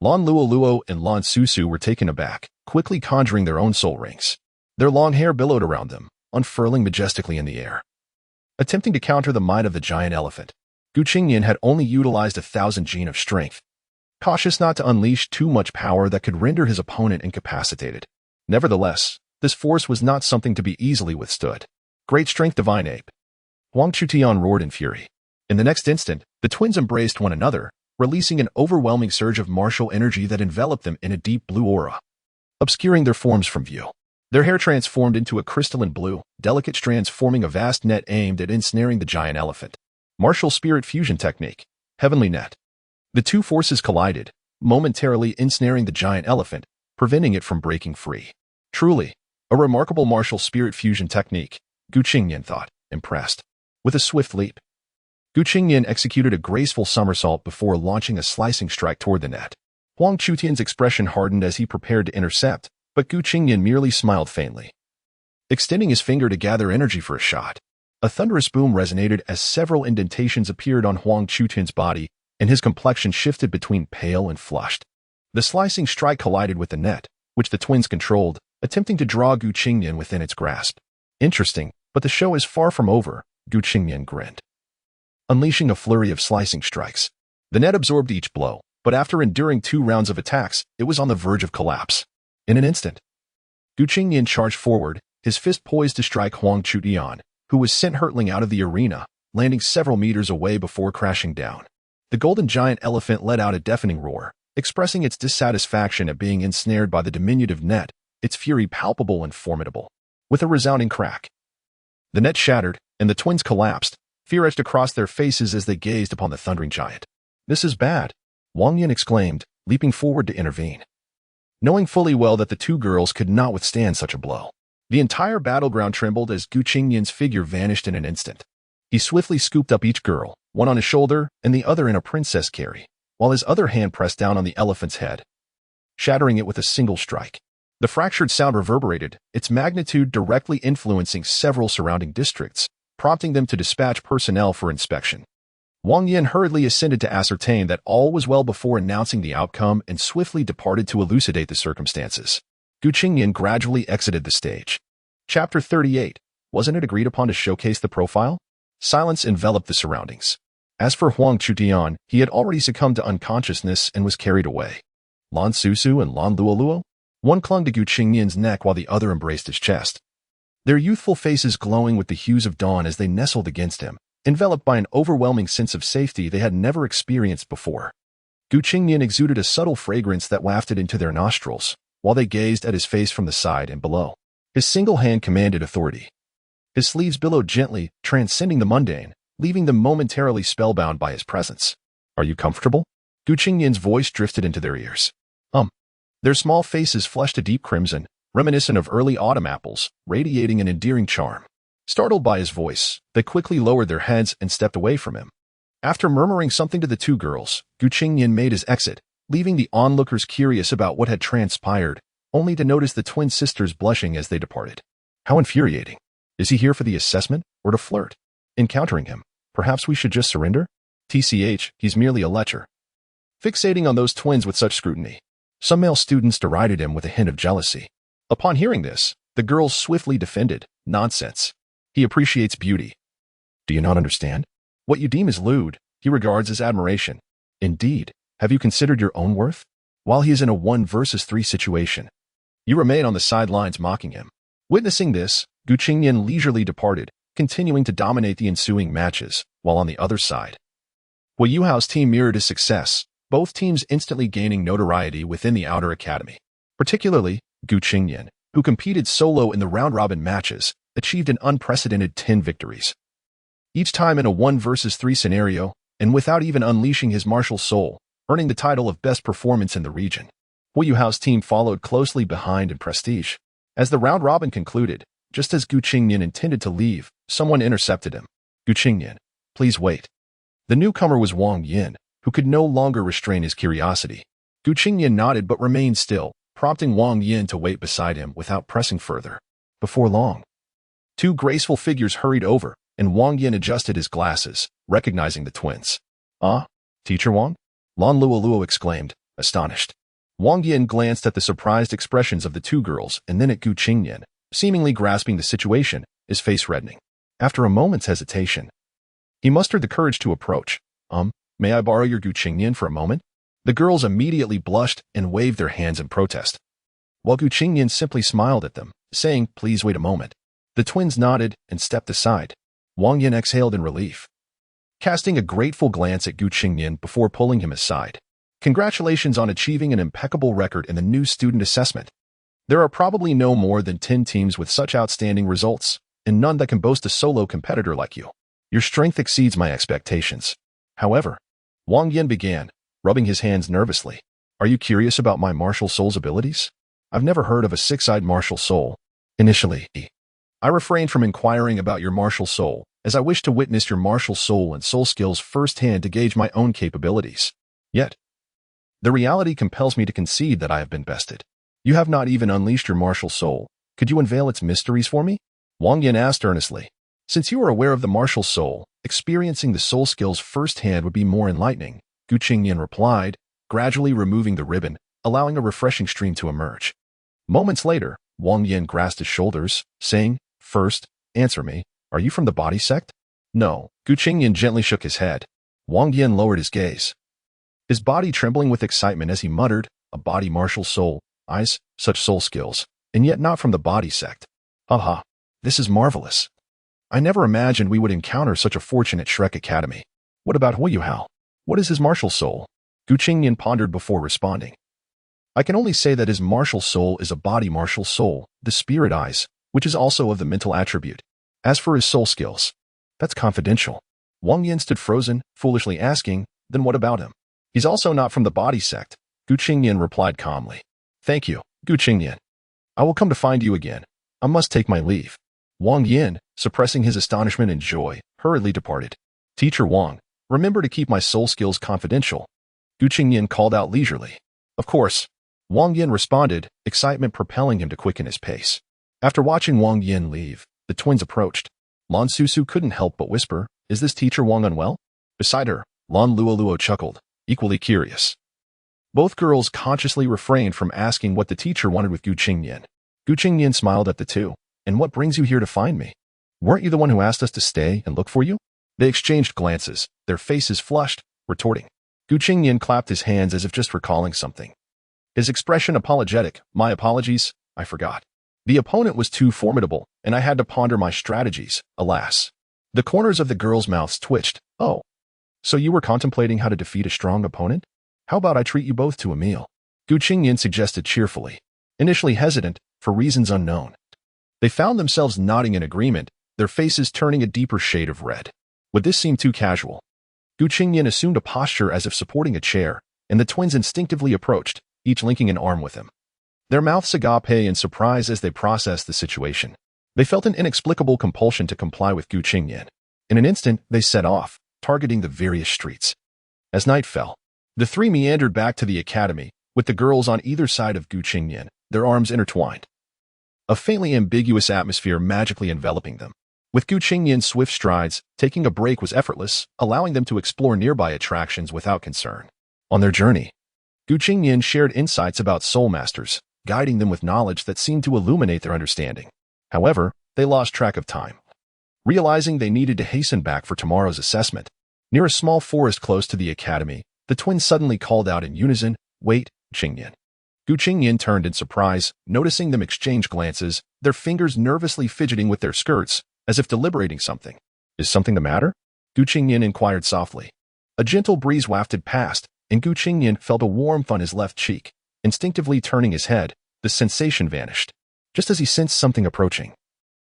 Lan Luoluo and Lan Susu were taken aback, quickly conjuring their own soul rings. Their long hair billowed around them, unfurling majestically in the air. Attempting to counter the might of the giant elephant, Gu Qingnian had only utilized 1,000 gene of strength, cautious not to unleash too much power that could render his opponent incapacitated. Nevertheless, this force was not something to be easily withstood. Great strength, divine ape! Huang Chutian roared in fury. In the next instant, the twins embraced one another, releasing an overwhelming surge of martial energy that enveloped them in a deep blue aura, obscuring their forms from view. Their hair transformed into a crystalline blue, delicate strands forming a vast net aimed at ensnaring the giant elephant. Martial spirit fusion technique. Heavenly net. The 2 forces collided, momentarily ensnaring the giant elephant, preventing it from breaking free. Truly, a remarkable martial spirit fusion technique, Gu Qingnian thought, impressed. With a swift leap, Gu Qingnian executed a graceful somersault before launching a slicing strike toward the net. Huang Chutian's expression hardened as he prepared to intercept, but Gu Qingnian merely smiled faintly, extending his finger to gather energy for a shot. A thunderous boom resonated as several indentations appeared on Huang Chutian's body, and his complexion shifted between pale and flushed. The slicing strike collided with the net, which the twins controlled, attempting to draw Gu Qingnian within its grasp. Interesting, but the show is far from over, Gu Qingnian grinned, unleashing a flurry of slicing strikes. The net absorbed each blow, but after enduring 2 rounds of attacks, it was on the verge of collapse. In an instant, Gu Qingnian charged forward, his fist poised to strike Huang Chutian, who was sent hurtling out of the arena, landing several meters away before crashing down. The golden giant elephant let out a deafening roar, expressing its dissatisfaction at being ensnared by the diminutive net, its fury palpable and formidable. With a resounding crack, the net shattered, and the twins collapsed, fear etched across their faces as they gazed upon the thundering giant. This is bad, Wang Yin exclaimed, leaping forward to intervene, knowing fully well that the 2 girls could not withstand such a blow. The entire battleground trembled as Gu Qingnian's figure vanished in an instant. He swiftly scooped up each girl, one on his shoulder and the other in a princess carry, while his other hand pressed down on the elephant's head, shattering it with a single strike. The fractured sound reverberated, its magnitude directly influencing several surrounding districts, prompting them to dispatch personnel for inspection. Wang Yin hurriedly ascended to ascertain that all was well before announcing the outcome and swiftly departed to elucidate the circumstances. Gu Qingnian gradually exited the stage. Chapter 38. Wasn't it agreed upon to showcase the profile? Silence enveloped the surroundings. As for Huang Chutian, he had already succumbed to unconsciousness and was carried away. Lan Susu and Lan Luoluo? One clung to Qingnian's neck while the other embraced his chest, their youthful faces glowing with the hues of dawn as they nestled against him, enveloped by an overwhelming sense of safety they had never experienced before. Qingnian exuded a subtle fragrance that wafted into their nostrils, while they gazed at his face from the side and below. His single hand commanded authority. His sleeves billowed gently, transcending the mundane, leaving them momentarily spellbound by his presence. Are you comfortable? Qingnian's voice drifted into their ears. Their small faces flushed a deep crimson, reminiscent of early autumn apples, radiating an endearing charm. Startled by his voice, they quickly lowered their heads and stepped away from him. After murmuring something to the two girls, Qingnian made his exit, leaving the onlookers curious about what had transpired, only to notice the twin sisters blushing as they departed. How infuriating. Is he here for the assessment or to flirt? Encountering him, perhaps we should just surrender? TCH, he's merely a lecher. Fixating on those twins with such scrutiny, some male students derided him with a hint of jealousy. Upon hearing this, the girls swiftly defended, nonsense. He appreciates beauty. Do you not understand? What you deem as lewd, he regards as admiration. Indeed, have you considered your own worth? While he is in a 1 versus 3 situation, you remain on the sidelines mocking him. Witnessing this, Qingnian leisurely departed, continuing to dominate the ensuing matches, while on the other side, Wu Yuhao's team mirrored his success, both teams instantly gaining notoriety within the outer academy. Particularly, Qingnian, who competed solo in the round-robin matches, achieved an unprecedented 10 victories. Each time in a 1 versus 3 scenario, and without even unleashing his martial soul, earning the title of best performance in the region. Wu Yuhao's team followed closely behind in prestige. As the round-robin concluded, just as Qingnian intended to leave, someone intercepted him. Qingnian, please wait. The newcomer was Wang Yin, who could no longer restrain his curiosity. Qingnian nodded but remained still, prompting Wang Yin to wait beside him without pressing further. Before long, 2 graceful figures hurried over, and Wang Yin adjusted his glasses, recognizing the twins. Ah, Teacher Wang? Lan Luoluo exclaimed, astonished. Wang Yin glanced at the surprised expressions of the 2 girls and then at Qingnian, seemingly grasping the situation, his face reddening. After a moment's hesitation, he mustered the courage to approach. May I borrow your Qingnian for a moment? The girls immediately blushed and waved their hands in protest, while Qingnian simply smiled at them, saying, please wait a moment. The twins nodded and stepped aside. Wang Yin exhaled in relief, casting a grateful glance at Qingnian before pulling him aside. Congratulations on achieving an impeccable record in the new student assessment. There are probably no more than 10 teams with such outstanding results, and none that can boast a solo competitor like you. Your strength exceeds my expectations. However, Wang Yin began, rubbing his hands nervously. Are you curious about my martial soul's abilities? I've never heard of a 6-eyed martial soul. Initially, I refrained from inquiring about your martial soul, as I wished to witness your martial soul and soul skills firsthand to gauge my own capabilities. Yet, the reality compels me to concede that I have been bested. You have not even unleashed your martial soul. Could you unveil its mysteries for me? Wang Yin asked earnestly. Since you are aware of the martial soul, experiencing the soul skills firsthand would be more enlightening, Qingnian replied, gradually removing the ribbon, allowing a refreshing stream to emerge. Moments later, Wang Yin grasped his shoulders, saying, First, answer me, are you from the body sect? No, Qingnian gently shook his head. Wang Yin lowered his gaze, his body trembling with excitement as he muttered, a body martial soul, eyes, such soul skills, and yet not from the body sect. Aha, this is marvelous. I never imagined we would encounter such a fortune at Shrek Academy. What about Wu Yuhao? What is his martial soul? Qingnian pondered before responding. I can only say that his martial soul is a body martial soul, the spirit eyes, which is also of the mental attribute. As for his soul skills, that's confidential. Wang Yin stood frozen, foolishly asking, then what about him? He's also not from the body sect, Qingnian replied calmly. Thank you, Qingnian. I will come to find you again. I must take my leave. Wang Yin, suppressing his astonishment and joy, hurriedly departed. Teacher Wang, remember to keep my soul skills confidential. Qingnian called out leisurely. Of course. Wang Yin responded, excitement propelling him to quicken his pace. After watching Wang Yin leave, the twins approached. Lan Susu couldn't help but whisper, is this Teacher Wang unwell? Beside her, Lan Luoluo chuckled, equally curious. Both girls consciously refrained from asking what the teacher wanted with Qingnian. Qingnian smiled at the two. And what brings you here to find me? Weren't you the one who asked us to stay and look for you? They exchanged glances, their faces flushed, retorting. Qingnian clapped his hands as if just recalling something. his expression apologetic. My apologies, I forgot. The opponent was too formidable, and I had to ponder my strategies, alas. The corners of the girls' mouths twitched. Oh, so you were contemplating how to defeat a strong opponent? How about I treat you both to a meal? Qingnian suggested cheerfully. Initially hesitant, for reasons unknown. They found themselves nodding in agreement, their faces turning a deeper shade of red. Would this seem too casual? Qingnian assumed a posture as if supporting a chair, and the twins instinctively approached, each linking an arm with him. Their mouths agape in surprise as they processed the situation. They felt an inexplicable compulsion to comply with Qingnian. In an instant, they set off, targeting the various streets. As night fell, the three meandered back to the academy, with the girls on either side of Qingnian, their arms intertwined. A faintly ambiguous atmosphere magically enveloping them. With Qingnian's swift strides, taking a break was effortless, allowing them to explore nearby attractions without concern. On their journey, Qingnian shared insights about soul masters, guiding them with knowledge that seemed to illuminate their understanding. However, they lost track of time. Realizing they needed to hasten back for tomorrow's assessment, near a small forest close to the academy, the twins suddenly called out in unison, "Wait, Qingnian." Qingnian turned in surprise, noticing them exchange glances, their fingers nervously fidgeting with their skirts, as if deliberating something. Is something the matter? Qingnian inquired softly. A gentle breeze wafted past, and Qingnian felt a warmth on his left cheek. Instinctively turning his head, the sensation vanished, just as he sensed something approaching.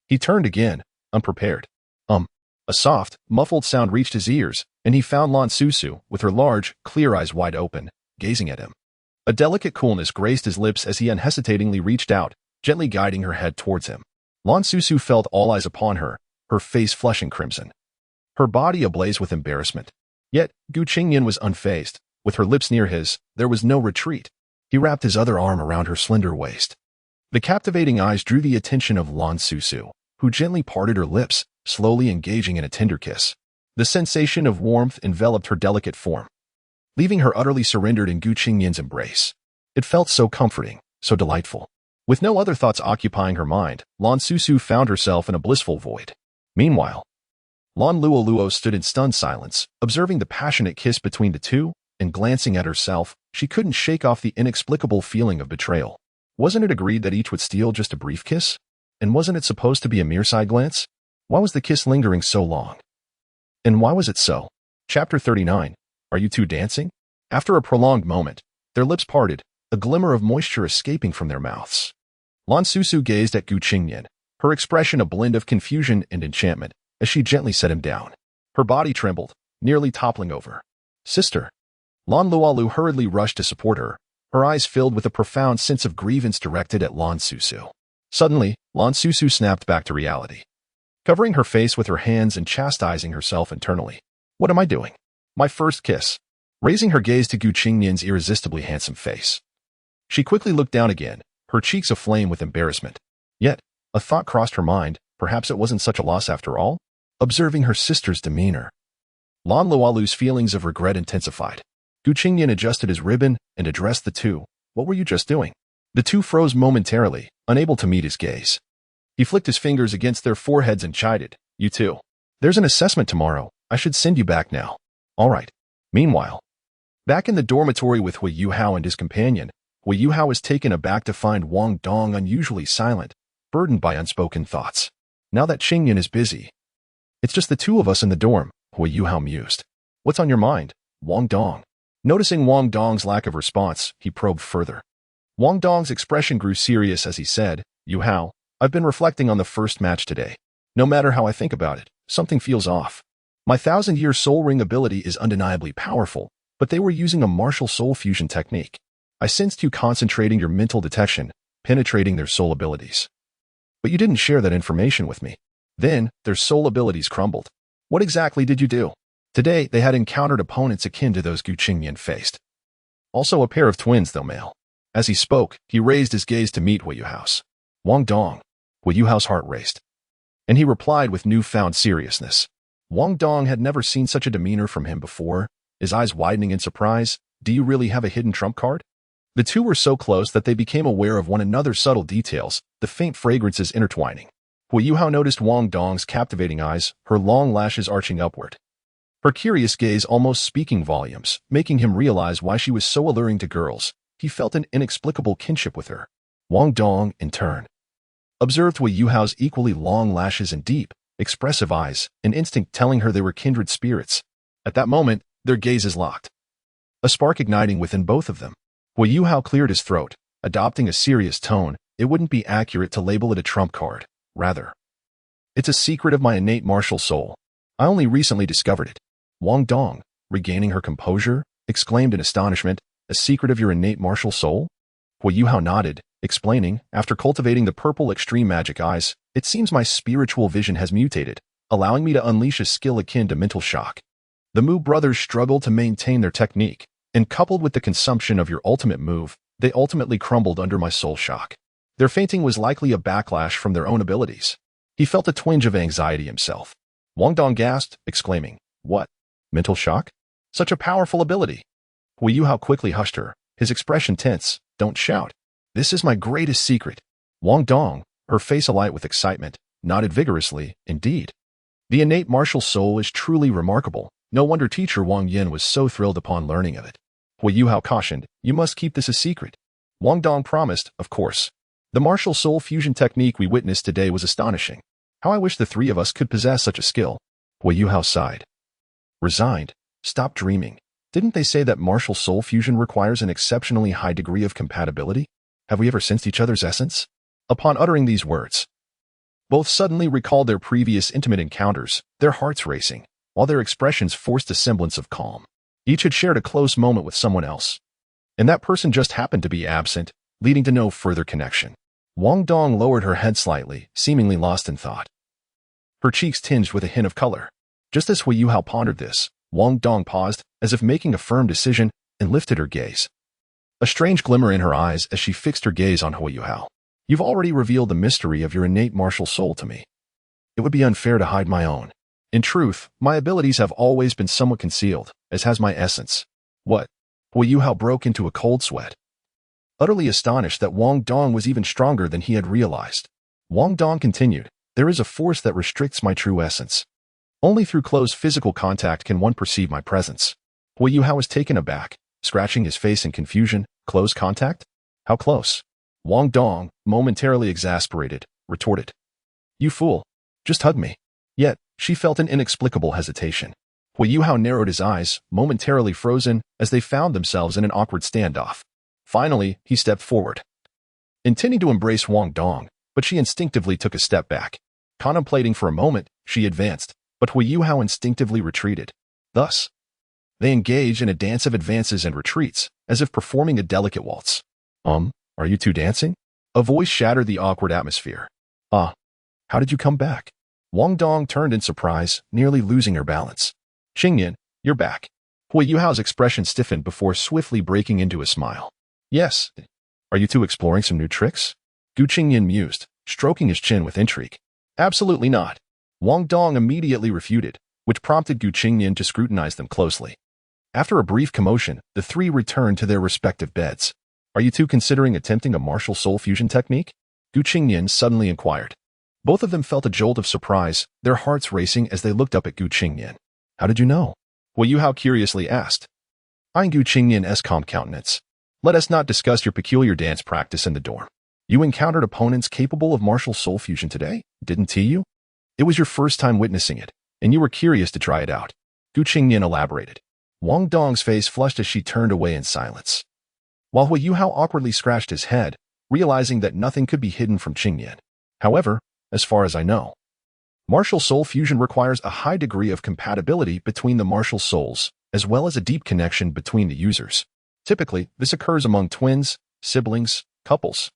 He turned again, unprepared. A soft, muffled sound reached his ears, and he found Lan Susu, with her large, clear eyes wide open, gazing at him. A delicate coolness graced his lips as he unhesitatingly reached out, gently guiding her head towards him. Lan Susu felt all eyes upon her, her face flushing crimson, her body ablaze with embarrassment. Yet, Qingnian was unfazed. With her lips near his, there was no retreat. He wrapped his other arm around her slender waist. The captivating eyes drew the attention of Lan Susu, who gently parted her lips, slowly engaging in a tender kiss. The sensation of warmth enveloped her delicate form, leaving her utterly surrendered in Qingnian's embrace. It felt so comforting, so delightful. With no other thoughts occupying her mind, Lan Susu found herself in a blissful void. Meanwhile, Lan Luoluo stood in stunned silence, observing the passionate kiss between the two, and glancing at herself, she couldn't shake off the inexplicable feeling of betrayal. Wasn't it agreed that each would steal just a brief kiss? And wasn't it supposed to be a mere side glance? Why was the kiss lingering so long? And why was it so? Chapter 39. Are you two dancing? After a prolonged moment, their lips parted, a glimmer of moisture escaping from their mouths. Lan Susu gazed at Qingnian, her expression a blend of confusion and enchantment, as she gently set him down. Her body trembled, nearly toppling over. Sister. Lan Luolu hurriedly rushed to support her, her eyes filled with a profound sense of grievance directed at Lan Susu. Suddenly, Lan Susu snapped back to reality, covering her face with her hands and chastising herself internally. What am I doing? My first kiss. Raising her gaze to Qingnian's irresistibly handsome face, she quickly looked down again, her cheeks aflame with embarrassment. Yet, a thought crossed her mind, perhaps it wasn't such a loss after all? Observing her sister's demeanor, Lan Luolu's feelings of regret intensified. Qingnian adjusted his ribbon and addressed the two. What were you just doing? The two froze momentarily, unable to meet his gaze. He flicked his fingers against their foreheads and chided. You two. There's an assessment tomorrow. I should send you back now. All right. Meanwhile, back in the dormitory with Hui Yuhao and his companion, Hui Yuhao was taken aback to find Wong Dong unusually silent, burdened by unspoken thoughts. Now that Qingnian is busy, it's just the two of us in the dorm, Hui Yuhao mused. What's on your mind, Wong Dong? Noticing Wong Dong's lack of response, he probed further. Wong Dong's expression grew serious as he said, Yuhao, I've been reflecting on the first match today. No matter how I think about it, something feels off. My 1,000-year soul ring ability is undeniably powerful, but they were using a martial soul fusion technique. I sensed you concentrating your mental detection, penetrating their soul abilities. But you didn't share that information with me. Then, their soul abilities crumbled. What exactly did you do? Today, they had encountered opponents akin to those Qingnian faced. Also a pair of twins, though male. As he spoke, he raised his gaze to meet Hui Yuhao's. Wong Dong. Hui Yuhao's heart raced, and he replied with newfound seriousness. Wong Dong had never seen such a demeanor from him before, his eyes widening in surprise. Do you really have a hidden trump card? The two were so close that they became aware of one another's subtle details, the faint fragrances intertwining. Hui Yuhao noticed Wong Dong's captivating eyes, her long lashes arching upward, her curious gaze almost speaking volumes, making him realize why she was so alluring to girls. he felt an inexplicable kinship with her. Wong Dong, in turn, observed Hui Yuhao's equally long lashes and deep, expressive eyes, an instinct telling her they were kindred spirits. At that moment, their gazes locked, a spark igniting within both of them. Hui Yuhao cleared his throat, adopting a serious tone. It wouldn't be accurate to label it a trump card. Rather, it's a secret of my innate martial soul. I only recently discovered it. Wong Dong, regaining her composure, exclaimed in astonishment, a secret of your innate martial soul? Hui Yuhao nodded, explaining, after cultivating the purple extreme magic eyes, it seems my spiritual vision has mutated, allowing me to unleash a skill akin to mental shock. The Mu brothers struggled to maintain their technique, and coupled with the consumption of your ultimate move, they ultimately crumbled under my soul shock. Their fainting was likely a backlash from their own abilities. He felt a twinge of anxiety himself. Wong Dong gasped, exclaiming, "What? Mental shock? Such a powerful ability." Hui Yuhao quickly hushed her, his expression tense. "Don't shout. This is my greatest secret." Wong Dong, her face alight with excitement, nodded vigorously. "Indeed. The innate martial soul is truly remarkable. No wonder teacher Wang Yin was so thrilled upon learning of it." Hui Yuhao cautioned, "You must keep this a secret." Wong Dong promised, "Of course." The martial soul fusion technique we witnessed today was astonishing. How I wish the three of us could possess such a skill. Hui Yuhao sighed. Resigned. Stop dreaming. Didn't they say that martial soul fusion requires an exceptionally high degree of compatibility? Have we ever sensed each other's essence? Upon uttering these words, both suddenly recalled their previous intimate encounters, their hearts racing, while their expressions forced a semblance of calm. Each had shared a close moment with someone else, and that person just happened to be absent, leading to no further connection. Wong Dong lowered her head slightly, seemingly lost in thought. Her cheeks tinged with a hint of color. Just as Hui Yuhao pondered this, Wong Dong paused, as if making a firm decision, and lifted her gaze. A strange glimmer in her eyes as she fixed her gaze on Hui Yuhao. "You've already revealed the mystery of your innate martial soul to me. It would be unfair to hide my own. In truth, my abilities have always been somewhat concealed, as has my essence." "What?" Hui Yuhao broke into a cold sweat, utterly astonished that Wong Dong was even stronger than he had realized. Wong Dong continued, "There is a force that restricts my true essence. Only through close physical contact can one perceive my presence." Hui Yuhao was taken aback, scratching his face in confusion. "Close contact? How close?" Wong Dong, momentarily exasperated, retorted, "You fool. Just hug me." Yet, she felt an inexplicable hesitation. Hui Yuhao narrowed his eyes, momentarily frozen, as they found themselves in an awkward standoff. Finally, he stepped forward, intending to embrace Wong Dong, but she instinctively took a step back. Contemplating for a moment, she advanced, but Hui Yuhao instinctively retreated. Thus, they engaged in a dance of advances and retreats, as if performing a delicate waltz. Are you two dancing?" A voice shattered the awkward atmosphere. "Ah, how did you come back?" Wong Dong turned in surprise, nearly losing her balance. "Qingnian, you're back." Hui Yuhao's expression stiffened before swiftly breaking into a smile. "Yes. Are you two exploring some new tricks?" Gu Qingnian mused, stroking his chin with intrigue. "Absolutely not." Wong Dong immediately refuted, which prompted Gu Qingnian to scrutinize them closely. After a brief commotion, the three returned to their respective beds. "Are you two considering attempting a martial soul fusion technique?" Gu Qingnian suddenly inquired. Both of them felt a jolt of surprise, their hearts racing as they looked up at Gu Qingnian. "How did you know?" Hui Yuhao curiously asked, eyeing Gu Qingnian's calm countenance. "Let us not discuss your peculiar dance practice in the dorm. You encountered opponents capable of martial soul fusion today, didn't you? It was your first time witnessing it, and you were curious to try it out." Gu Qingnian elaborated. Wong Dong's face flushed as she turned away in silence, while Hui Yuhao awkwardly scratched his head, realizing that nothing could be hidden from Qingnian. "However, as far as I know, martial soul fusion requires a high degree of compatibility between the martial souls, as well as a deep connection between the users. Typically, this occurs among twins, siblings, couples,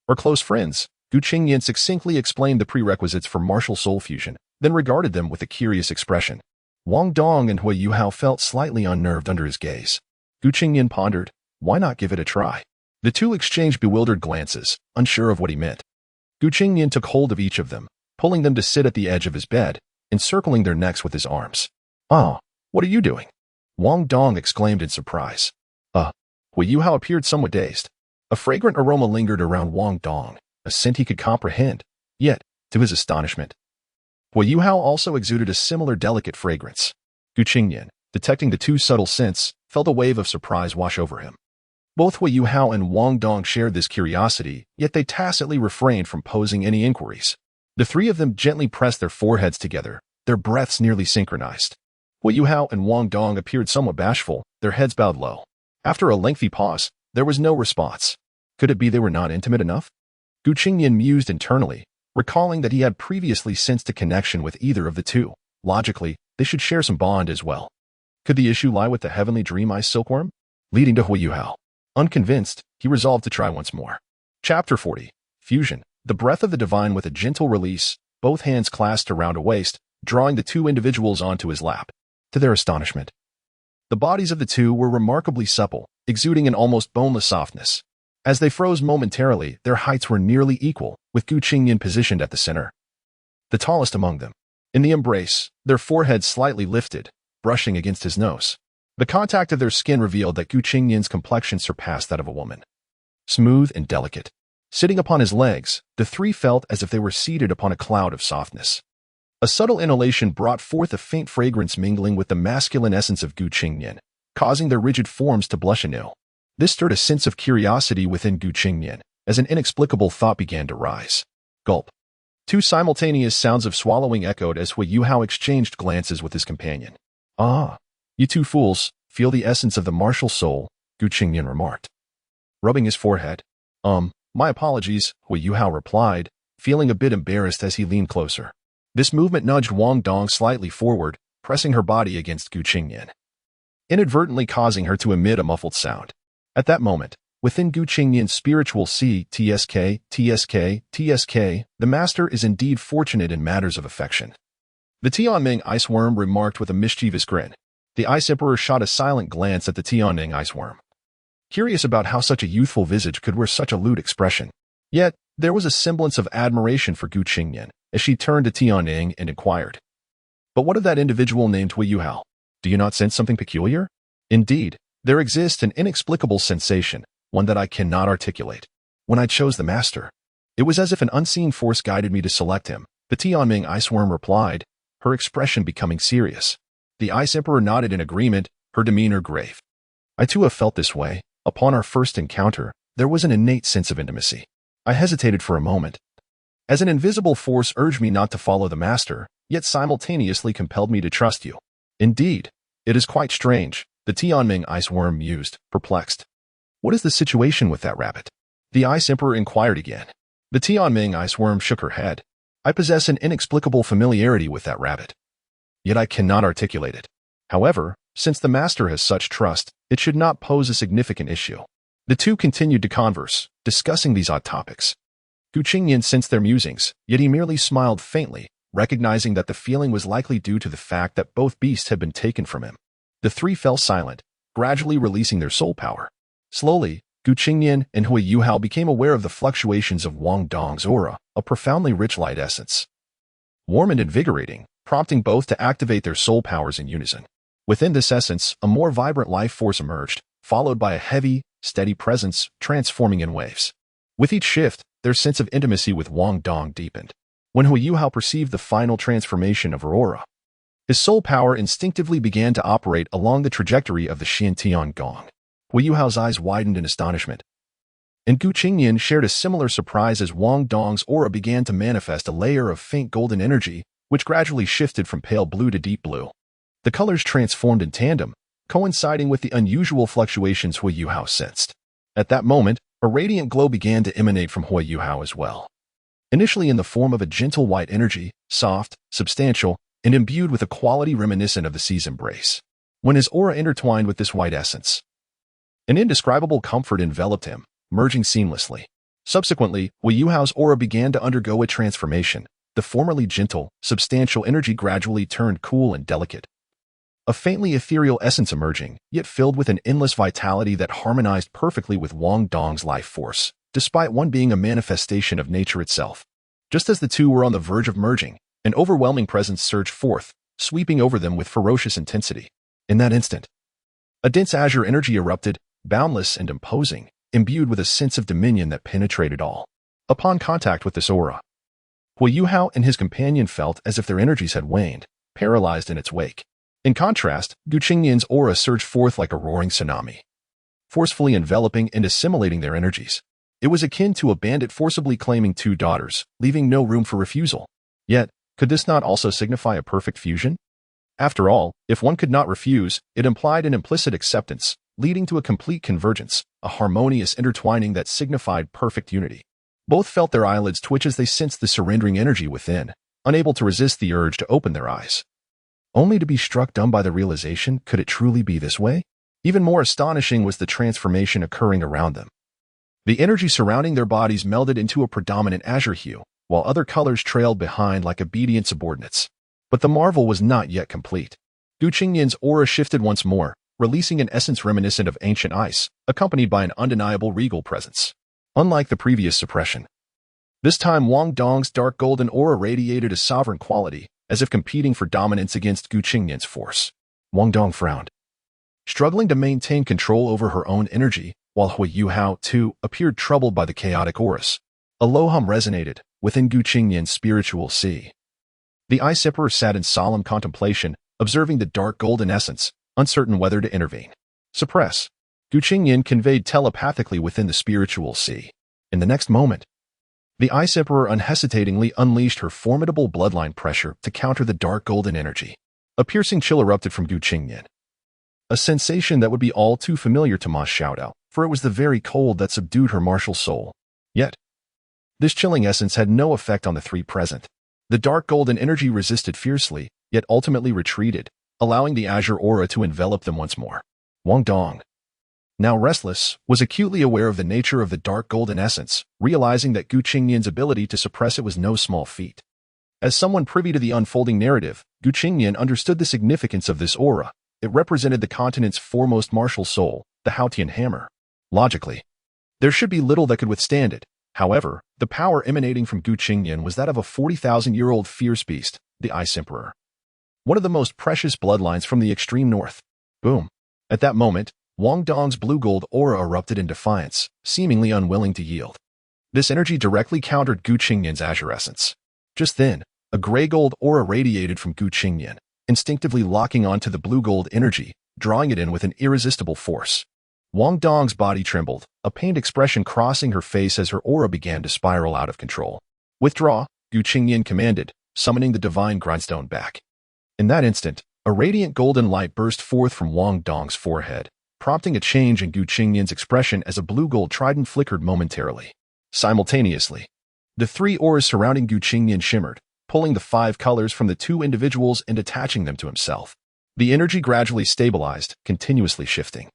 or close friends." Gu Qingnian succinctly explained the prerequisites for martial soul fusion, then regarded them with a curious expression. Wong Dong and Hui Yuhao felt slightly unnerved under his gaze. Gu Qingnian pondered, why not give it a try? The two exchanged bewildered glances, unsure of what he meant. Gu Qingnian took hold of each of them, pulling them to sit at the edge of his bed, encircling their necks with his arms. "Oh, what are you doing?" Wong Dong exclaimed in surprise. Hui Yuhao appeared somewhat dazed. A fragrant aroma lingered around Wong Dong, a scent he could comprehend, yet, to his astonishment, Hui Yuhao also exuded a similar delicate fragrance. Gu Qingnian, detecting the two subtle scents, felt a wave of surprise wash over him. Both Hui Yuhao and Wong Dong shared this curiosity, yet they tacitly refrained from posing any inquiries. The three of them gently pressed their foreheads together, their breaths nearly synchronized. Hui Yuhao and Wong Dong appeared somewhat bashful, their heads bowed low. After a lengthy pause, there was no response. Could it be they were not intimate enough? Qingnian mused internally, recalling that he had previously sensed a connection with either of the two. Logically, they should share some bond as well. Could the issue lie with the heavenly dream ice silkworm? Leading to Hui Yuhao. Unconvinced, he resolved to try once more. Chapter 40. Fusion. The breath of the divine with a gentle release, both hands clasped around a waist, drawing the two individuals onto his lap. To their astonishment, the bodies of the two were remarkably supple, exuding an almost boneless softness. As they froze momentarily, their heights were nearly equal, with Qingnian positioned at the center, the tallest among them. In the embrace, their foreheads slightly lifted, brushing against his nose. The contact of their skin revealed that Qingnian's complexion surpassed that of a woman. Smooth and delicate. Sitting upon his legs, the three felt as if they were seated upon a cloud of softness. A subtle inhalation brought forth a faint fragrance mingling with the masculine essence of Qingnian, causing their rigid forms to blush anew. This stirred a sense of curiosity within Qingnian, as an inexplicable thought began to rise. Gulp. Two simultaneous sounds of swallowing echoed as Hui Yuhao exchanged glances with his companion. Ah, you two fools, feel the essence of the martial soul, Qingnian remarked. Rubbing his forehead. My apologies, Hui Yuhao replied, feeling a bit embarrassed as he leaned closer. This movement nudged Wong Dong slightly forward, pressing her body against Qingnian, inadvertently causing her to emit a muffled sound. At that moment, within Qingnian's spiritual TSK, the master is indeed fortunate in matters of affection. The Tianming iceworm remarked with a mischievous grin. The Ice Emperor shot a silent glance at the Tianming iceworm, curious about how such a youthful visage could wear such a lewd expression. Yet, there was a semblance of admiration for Qingnian as she turned to Tianming and inquired. But what of that individual named Hui Yuhao? Do you not sense something peculiar? Indeed, there exists an inexplicable sensation, one that I cannot articulate. When I chose the master, it was as if an unseen force guided me to select him, the Tianming iceworm replied, her expression becoming serious. The Ice Emperor nodded in agreement, her demeanor grave. I too have felt this way. Upon our first encounter, there was an innate sense of intimacy. I hesitated for a moment, as an invisible force urged me not to follow the master, yet simultaneously compelled me to trust you. Indeed, it is quite strange, the Tianming iceworm mused, perplexed. What is the situation with that rabbit? The Ice Emperor inquired again. The Tianming iceworm shook her head. I possess an inexplicable familiarity with that rabbit. Yet I cannot articulate it. However, since the master has such trust, it should not pose a significant issue. The two continued to converse, discussing these odd topics. Qingnian sensed their musings, yet he merely smiled faintly, recognizing that the feeling was likely due to the fact that both beasts had been taken from him. The three fell silent, gradually releasing their soul power. Slowly, Qingnian and Hui Yuhao became aware of the fluctuations of Wong Dong's aura, a profoundly rich light essence. Warm and invigorating, prompting both to activate their soul powers in unison. Within this essence, a more vibrant life force emerged, followed by a heavy, steady presence transforming in waves. With each shift, their sense of intimacy with Wong Dong deepened. When Hui Yuhao perceived the final transformation of her aura, his soul power instinctively began to operate along the trajectory of the Xiantian gong. Hui Yuhao's eyes widened in astonishment, and Qingnian shared a similar surprise as Wong Dong's aura began to manifest a layer of faint golden energy, which gradually shifted from pale blue to deep blue. The colors transformed in tandem, coinciding with the unusual fluctuations Hui Yuhao sensed. At that moment, a radiant glow began to emanate from Hui Yuhao as well. Initially in the form of a gentle white energy, soft, substantial, and imbued with a quality reminiscent of the sea's embrace. When his aura intertwined with this white essence, an indescribable comfort enveloped him, merging seamlessly. Subsequently, Hui Yuhao's aura began to undergo a transformation. The formerly gentle, substantial energy gradually turned cool and delicate. A faintly ethereal essence emerging, yet filled with an endless vitality that harmonized perfectly with Wong Dong's life force, despite one being a manifestation of nature itself. Just as the two were on the verge of merging, an overwhelming presence surged forth, sweeping over them with ferocious intensity. In that instant, a dense azure energy erupted, boundless and imposing, imbued with a sense of dominion that penetrated all. Upon contact with this aura, Hui Yuhao and his companion felt as if their energies had waned, paralyzed in its wake. In contrast, Qingnian's aura surged forth like a roaring tsunami. forcefully enveloping and assimilating their energies. It was akin to a bandit forcibly claiming two daughters, leaving no room for refusal. Yet, could this not also signify a perfect fusion? After all, if one could not refuse, it implied an implicit acceptance, leading to a complete convergence, a harmonious intertwining that signified perfect unity. Both felt their eyelids twitch as they sensed the surrendering energy within, unable to resist the urge to open their eyes. Only to be struck dumb by the realization, could it truly be this way? Even more astonishing was the transformation occurring around them. The energy surrounding their bodies melded into a predominant azure hue, while other colors trailed behind like obedient subordinates. But the marvel was not yet complete. Qingnian's aura shifted once more, releasing an essence reminiscent of ancient ice, accompanied by an undeniable regal presence. Unlike the previous suppression, this time Wong Dong's dark golden aura radiated a sovereign quality, as if competing for dominance against Qingnian's force. Wong Dong frowned, struggling to maintain control over her own energy, while Hui Yuhao, too, appeared troubled by the chaotic auras. A low hum resonated within Qingnian's spiritual sea. The Ice Emperor sat in solemn contemplation, observing the dark golden essence, uncertain whether to intervene. Suppress. Qingnian conveyed telepathically within the spiritual sea. In the next moment, the Ice Emperor unhesitatingly unleashed her formidable bloodline pressure to counter the dark golden energy. A piercing chill erupted from Qingnian. A sensation that would be all too familiar to Ma Xiaodao, for it was the very cold that subdued her martial soul. Yet, this chilling essence had no effect on the three present. The dark golden energy resisted fiercely, yet ultimately retreated, allowing the azure aura to envelop them once more. Wong Dong, now restless, was acutely aware of the nature of the dark golden essence, realizing that Qingnian's ability to suppress it was no small feat. As someone privy to the unfolding narrative, Qingnian understood the significance of this aura. It represented the continent's foremost martial soul, the Haotian hammer. Logically, there should be little that could withstand it. However, the power emanating from Qingnian was that of a 40,000-year-old fierce beast, the Ice Emperor. One of the most precious bloodlines from the extreme north. Boom. At that moment, Wong Dong's blue-gold aura erupted in defiance, seemingly unwilling to yield. This energy directly countered Qingnian's azure essence. Just then, a gray-gold aura radiated from Qingnian, instinctively locking onto the blue-gold energy, drawing it in with an irresistible force. Wong Dong's body trembled, a pained expression crossing her face as her aura began to spiral out of control. Withdraw, Qingnian commanded, summoning the divine grindstone back. In that instant, a radiant golden light burst forth from Wong Dong's forehead, prompting a change in Qingnian's expression as a blue-gold trident flickered momentarily. Simultaneously, the three auras surrounding Qingnian shimmered, pulling the 5 colors from the 2 individuals and attaching them to himself. The energy gradually stabilized, continuously shifting.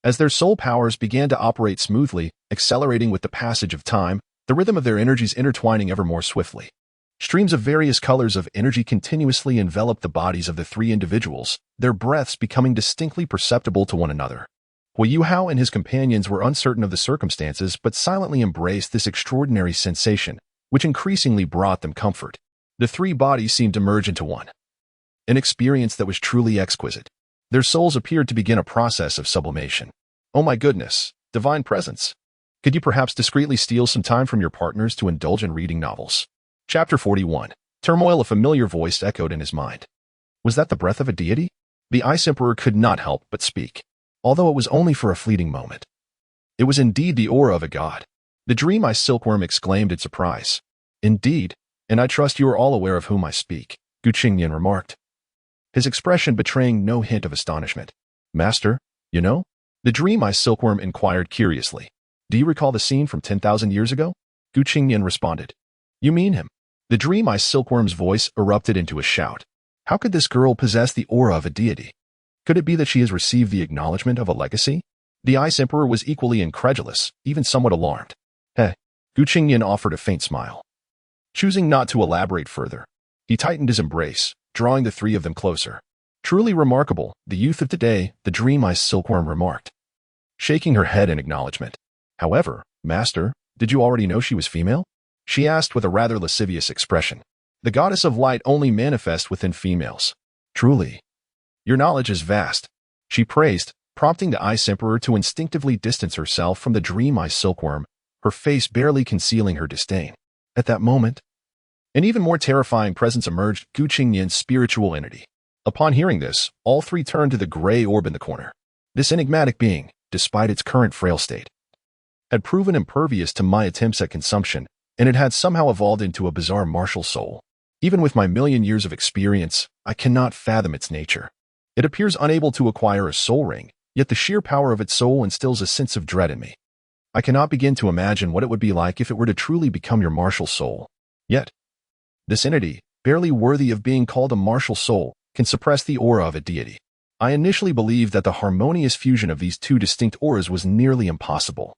As their soul powers began to operate smoothly, accelerating with the passage of time, the rhythm of their energies intertwining ever more swiftly. Streams of various colors of energy continuously enveloped the bodies of the 3 individuals, their breaths becoming distinctly perceptible to one another. Hui Yuhao and his companions were uncertain of the circumstances but silently embraced this extraordinary sensation, which increasingly brought them comfort. The 3 bodies seemed to merge into one. An experience that was truly exquisite. Their souls appeared to begin a process of sublimation. Oh my goodness, divine presence. Could you perhaps discreetly steal some time from your partners to indulge in reading novels? Chapter 41. Turmoil. A familiar voice echoed in his mind. Was that the breath of a deity? The Ice Emperor could not help but speak, although it was only for a fleeting moment. It was indeed the aura of a god. The dream Ice Silkworm exclaimed in surprise. Indeed, and I trust you are all aware of whom I speak, Qingnian remarked, his expression betraying no hint of astonishment. Master, you know? The dream Ice Silkworm inquired curiously. Do you recall the scene from 10,000 years ago? Qingnian responded. You mean him? The dream Ice Silkworm's voice erupted into a shout. How could this girl possess the aura of a deity? Could it be that she has received the acknowledgement of a legacy? The Ice Emperor was equally incredulous, even somewhat alarmed. Heh. Qingnian offered a faint smile. Choosing not to elaborate further, he tightened his embrace, drawing the 3 of them closer. Truly remarkable, the youth of today, the dream Ice Silkworm remarked, shaking her head in acknowledgement. However, Master, did you already know she was female? She asked with a rather lascivious expression. The goddess of light only manifests within females. Truly. Your knowledge is vast, she praised, prompting the Ice Emperor to instinctively distance herself from the dream Ice Silkworm, her face barely concealing her disdain. At that moment, an even more terrifying presence emerged, Qingnian's spiritual entity. Upon hearing this, all 3 turned to the gray orb in the corner. This enigmatic being, despite its current frail state. Had proven impervious to my attempts at consumption, and it had somehow evolved into a bizarre martial soul. Even with my million years of experience, I cannot fathom its nature. It appears unable to acquire a soul ring, yet the sheer power of its soul instills a sense of dread in me. I cannot begin to imagine what it would be like if it were to truly become your martial soul. Yet, this entity, barely worthy of being called a martial soul, can suppress the aura of a deity. I initially believed that the harmonious fusion of these two distinct auras was nearly impossible.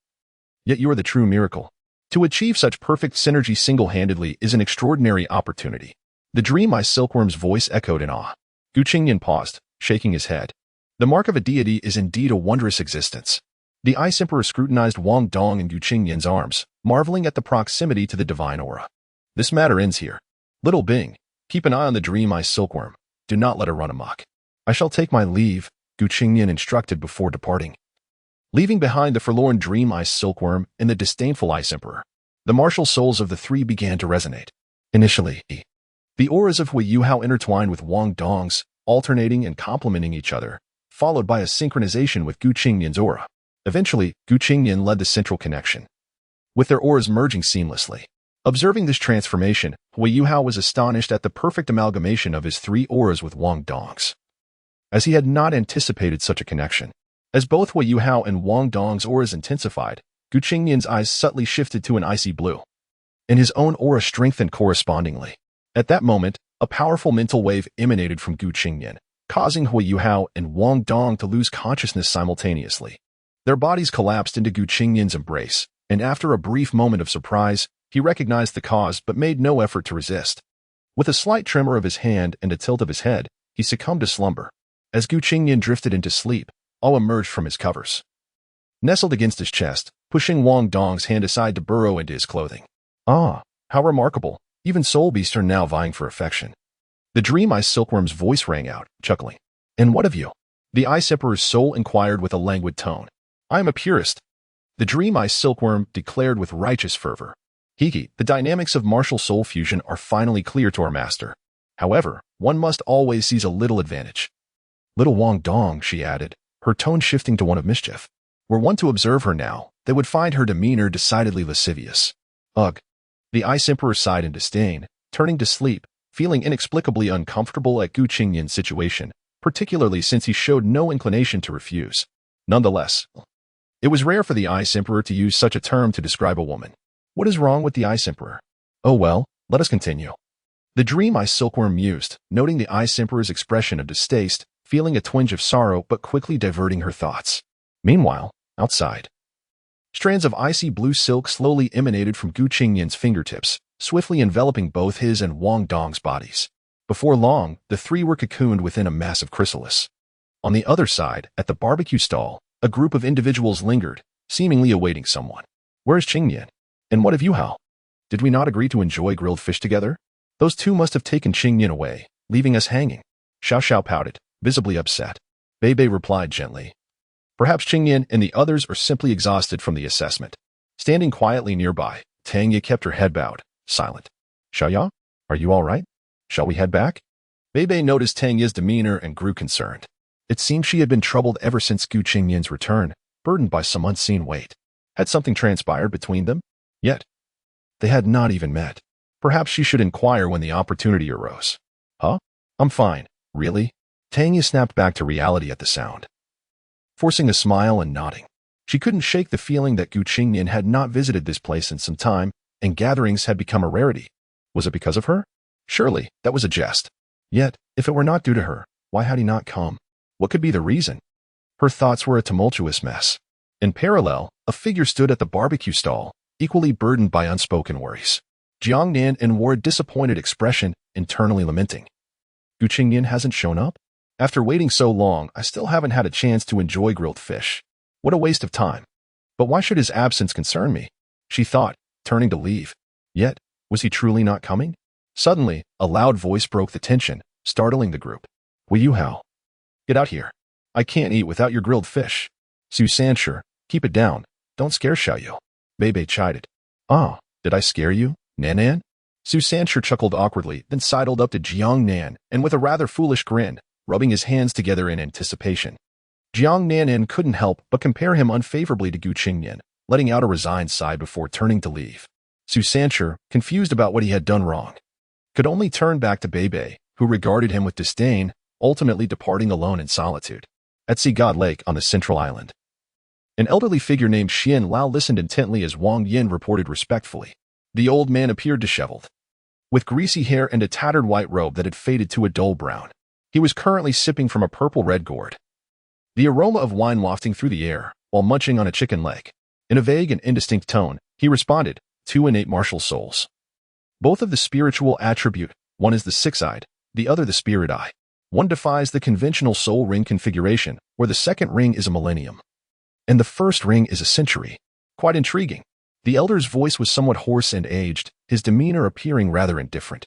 Yet you are the true miracle. To achieve such perfect synergy single-handedly is an extraordinary opportunity. The Dream Eye Silkworm's voice echoed in awe. Qingnian paused, shaking his head. The mark of a deity is indeed a wondrous existence. The Ice Emperor scrutinized Wong Dong and Qingnian's arms, marveling at the proximity to the divine aura. This matter ends here. Little Bing, keep an eye on the Dream Eye Silkworm. Do not let her run amok. I shall take my leave, Qingnian instructed before departing. Leaving behind the forlorn Dream Eye Silkworm and the disdainful Ice Emperor, the martial souls of the three began to resonate. Initially, the auras of Hui Yuhao intertwined with Wong Dong's, alternating and complementing each other, followed by a synchronization with Qingnian's aura. Eventually, Qingnian led the central connection, with their auras merging seamlessly. Observing this transformation, Hui Yuhao was astonished at the perfect amalgamation of his three auras with Wong Dong's, as he had not anticipated such a connection. As both Hui Yuhao and Wong Dong's auras intensified, Qingnian's eyes subtly shifted to an icy blue, and his own aura strengthened correspondingly. At that moment, a powerful mental wave emanated from Qingnian, causing Hui Yuhao and Wong Dong to lose consciousness simultaneously. Their bodies collapsed into Qingnian's embrace, and after a brief moment of surprise, he recognized the cause but made no effort to resist. With a slight tremor of his hand and a tilt of his head, he succumbed to slumber. As Qingnian drifted into sleep, Awe emerged from his covers, nestled against his chest, pushing Wong Dong's hand aside to burrow into his clothing. Ah, how remarkable. Even soul beasts are now vying for affection. The Dream Eye Silkworm's voice rang out, chuckling. And what of you? The Ice Emperor's soul inquired with a languid tone. I am a purist. The Dream Eye Silkworm declared with righteous fervor. Hiki, the dynamics of martial soul fusion are finally clear to our master. However, one must always seize a little advantage. Little Wong Dong, she added, her tone shifting to one of mischief. Were one to observe her now, they would find her demeanor decidedly lascivious. Ugh. The Ice Emperor sighed in disdain, turning to sleep, feeling inexplicably uncomfortable at Qingnian's situation, particularly since he showed no inclination to refuse. Nonetheless, it was rare for the Ice Emperor to use such a term to describe a woman. What is wrong with the Ice Emperor? Oh well, let us continue. The Dream Eye Silkworm mused, noting the Ice Emperor's expression of distaste, feeling a twinge of sorrow but quickly diverting her thoughts. Meanwhile, outside, strands of icy blue silk slowly emanated from Qingnian's fingertips, swiftly enveloping both his and Wong Dong's bodies. Before long, the three were cocooned within a massive chrysalis. On the other side, at the barbecue stall, a group of individuals lingered, seemingly awaiting someone. Where is Qingnian? And what of Yuhao? Did we not agree to enjoy grilled fish together? Those two must have taken Qingnian away, leaving us hanging. Xiao Xiao pouted, visibly upset. Bei Bei replied gently. Perhaps Qingnian and the others are simply exhausted from the assessment. Standing quietly nearby, Tang Ye kept her head bowed, silent. Xiaoya, are you all right? Shall we head back? Bei Bei noticed Tang Ye's demeanor and grew concerned. It seemed she had been troubled ever since Qingnian's return, burdened by some unseen weight. Had something transpired between them? Yet, they had not even met. Perhaps she should inquire when the opportunity arose. Huh? I'm fine. Really? Tang Ye snapped back to reality at the sound, forcing a smile and nodding. She couldn't shake the feeling that Qingnian had not visited this place in some time, and gatherings had become a rarity. Was it because of her? Surely, that was a jest. Yet, if it were not due to her, why had he not come? What could be the reason? Her thoughts were a tumultuous mess. In parallel, a figure stood at the barbecue stall, equally burdened by unspoken worries. Jiang Nan and wore a disappointed expression, internally lamenting. Qingnian hasn't shown up? After waiting so long, I still haven't had a chance to enjoy grilled fish. What a waste of time. But why should his absence concern me? She thought, turning to leave. Yet, was he truly not coming? Suddenly, a loud voice broke the tension, startling the group. Hui Yuhao, get out here. I can't eat without your grilled fish. Su Sanshur, keep it down. Don't scare Xiaoyu. Bei Bei chided. Ah, did I scare you, Nan? Su Sanshur chuckled awkwardly, then sidled up to Jiang Nan, and with a rather foolish grin, rubbing his hands together in anticipation. Jiang Nanan couldn't help but compare him unfavorably to Qingnian, letting out a resigned sigh before turning to leave. Su Sancher, confused about what he had done wrong, could only turn back to Bei, who regarded him with disdain, ultimately departing alone in solitude. At Sea God Lake on the central island, an elderly figure named Xian Lao listened intently as Wang Yin reported respectfully. The old man appeared disheveled, with greasy hair and a tattered white robe that had faded to a dull brown. He was currently sipping from a purple-red gourd, the aroma of wine wafting through the air, while munching on a chicken leg. In a vague and indistinct tone, he responded, "Two innate martial souls. Both of the spiritual attribute, one is the six-eyed, the other the spirit eye. One defies the conventional soul ring configuration, where the second ring is a millennium, and the first ring is a century. Quite intriguing." The elder's voice was somewhat hoarse and aged, his demeanor appearing rather indifferent,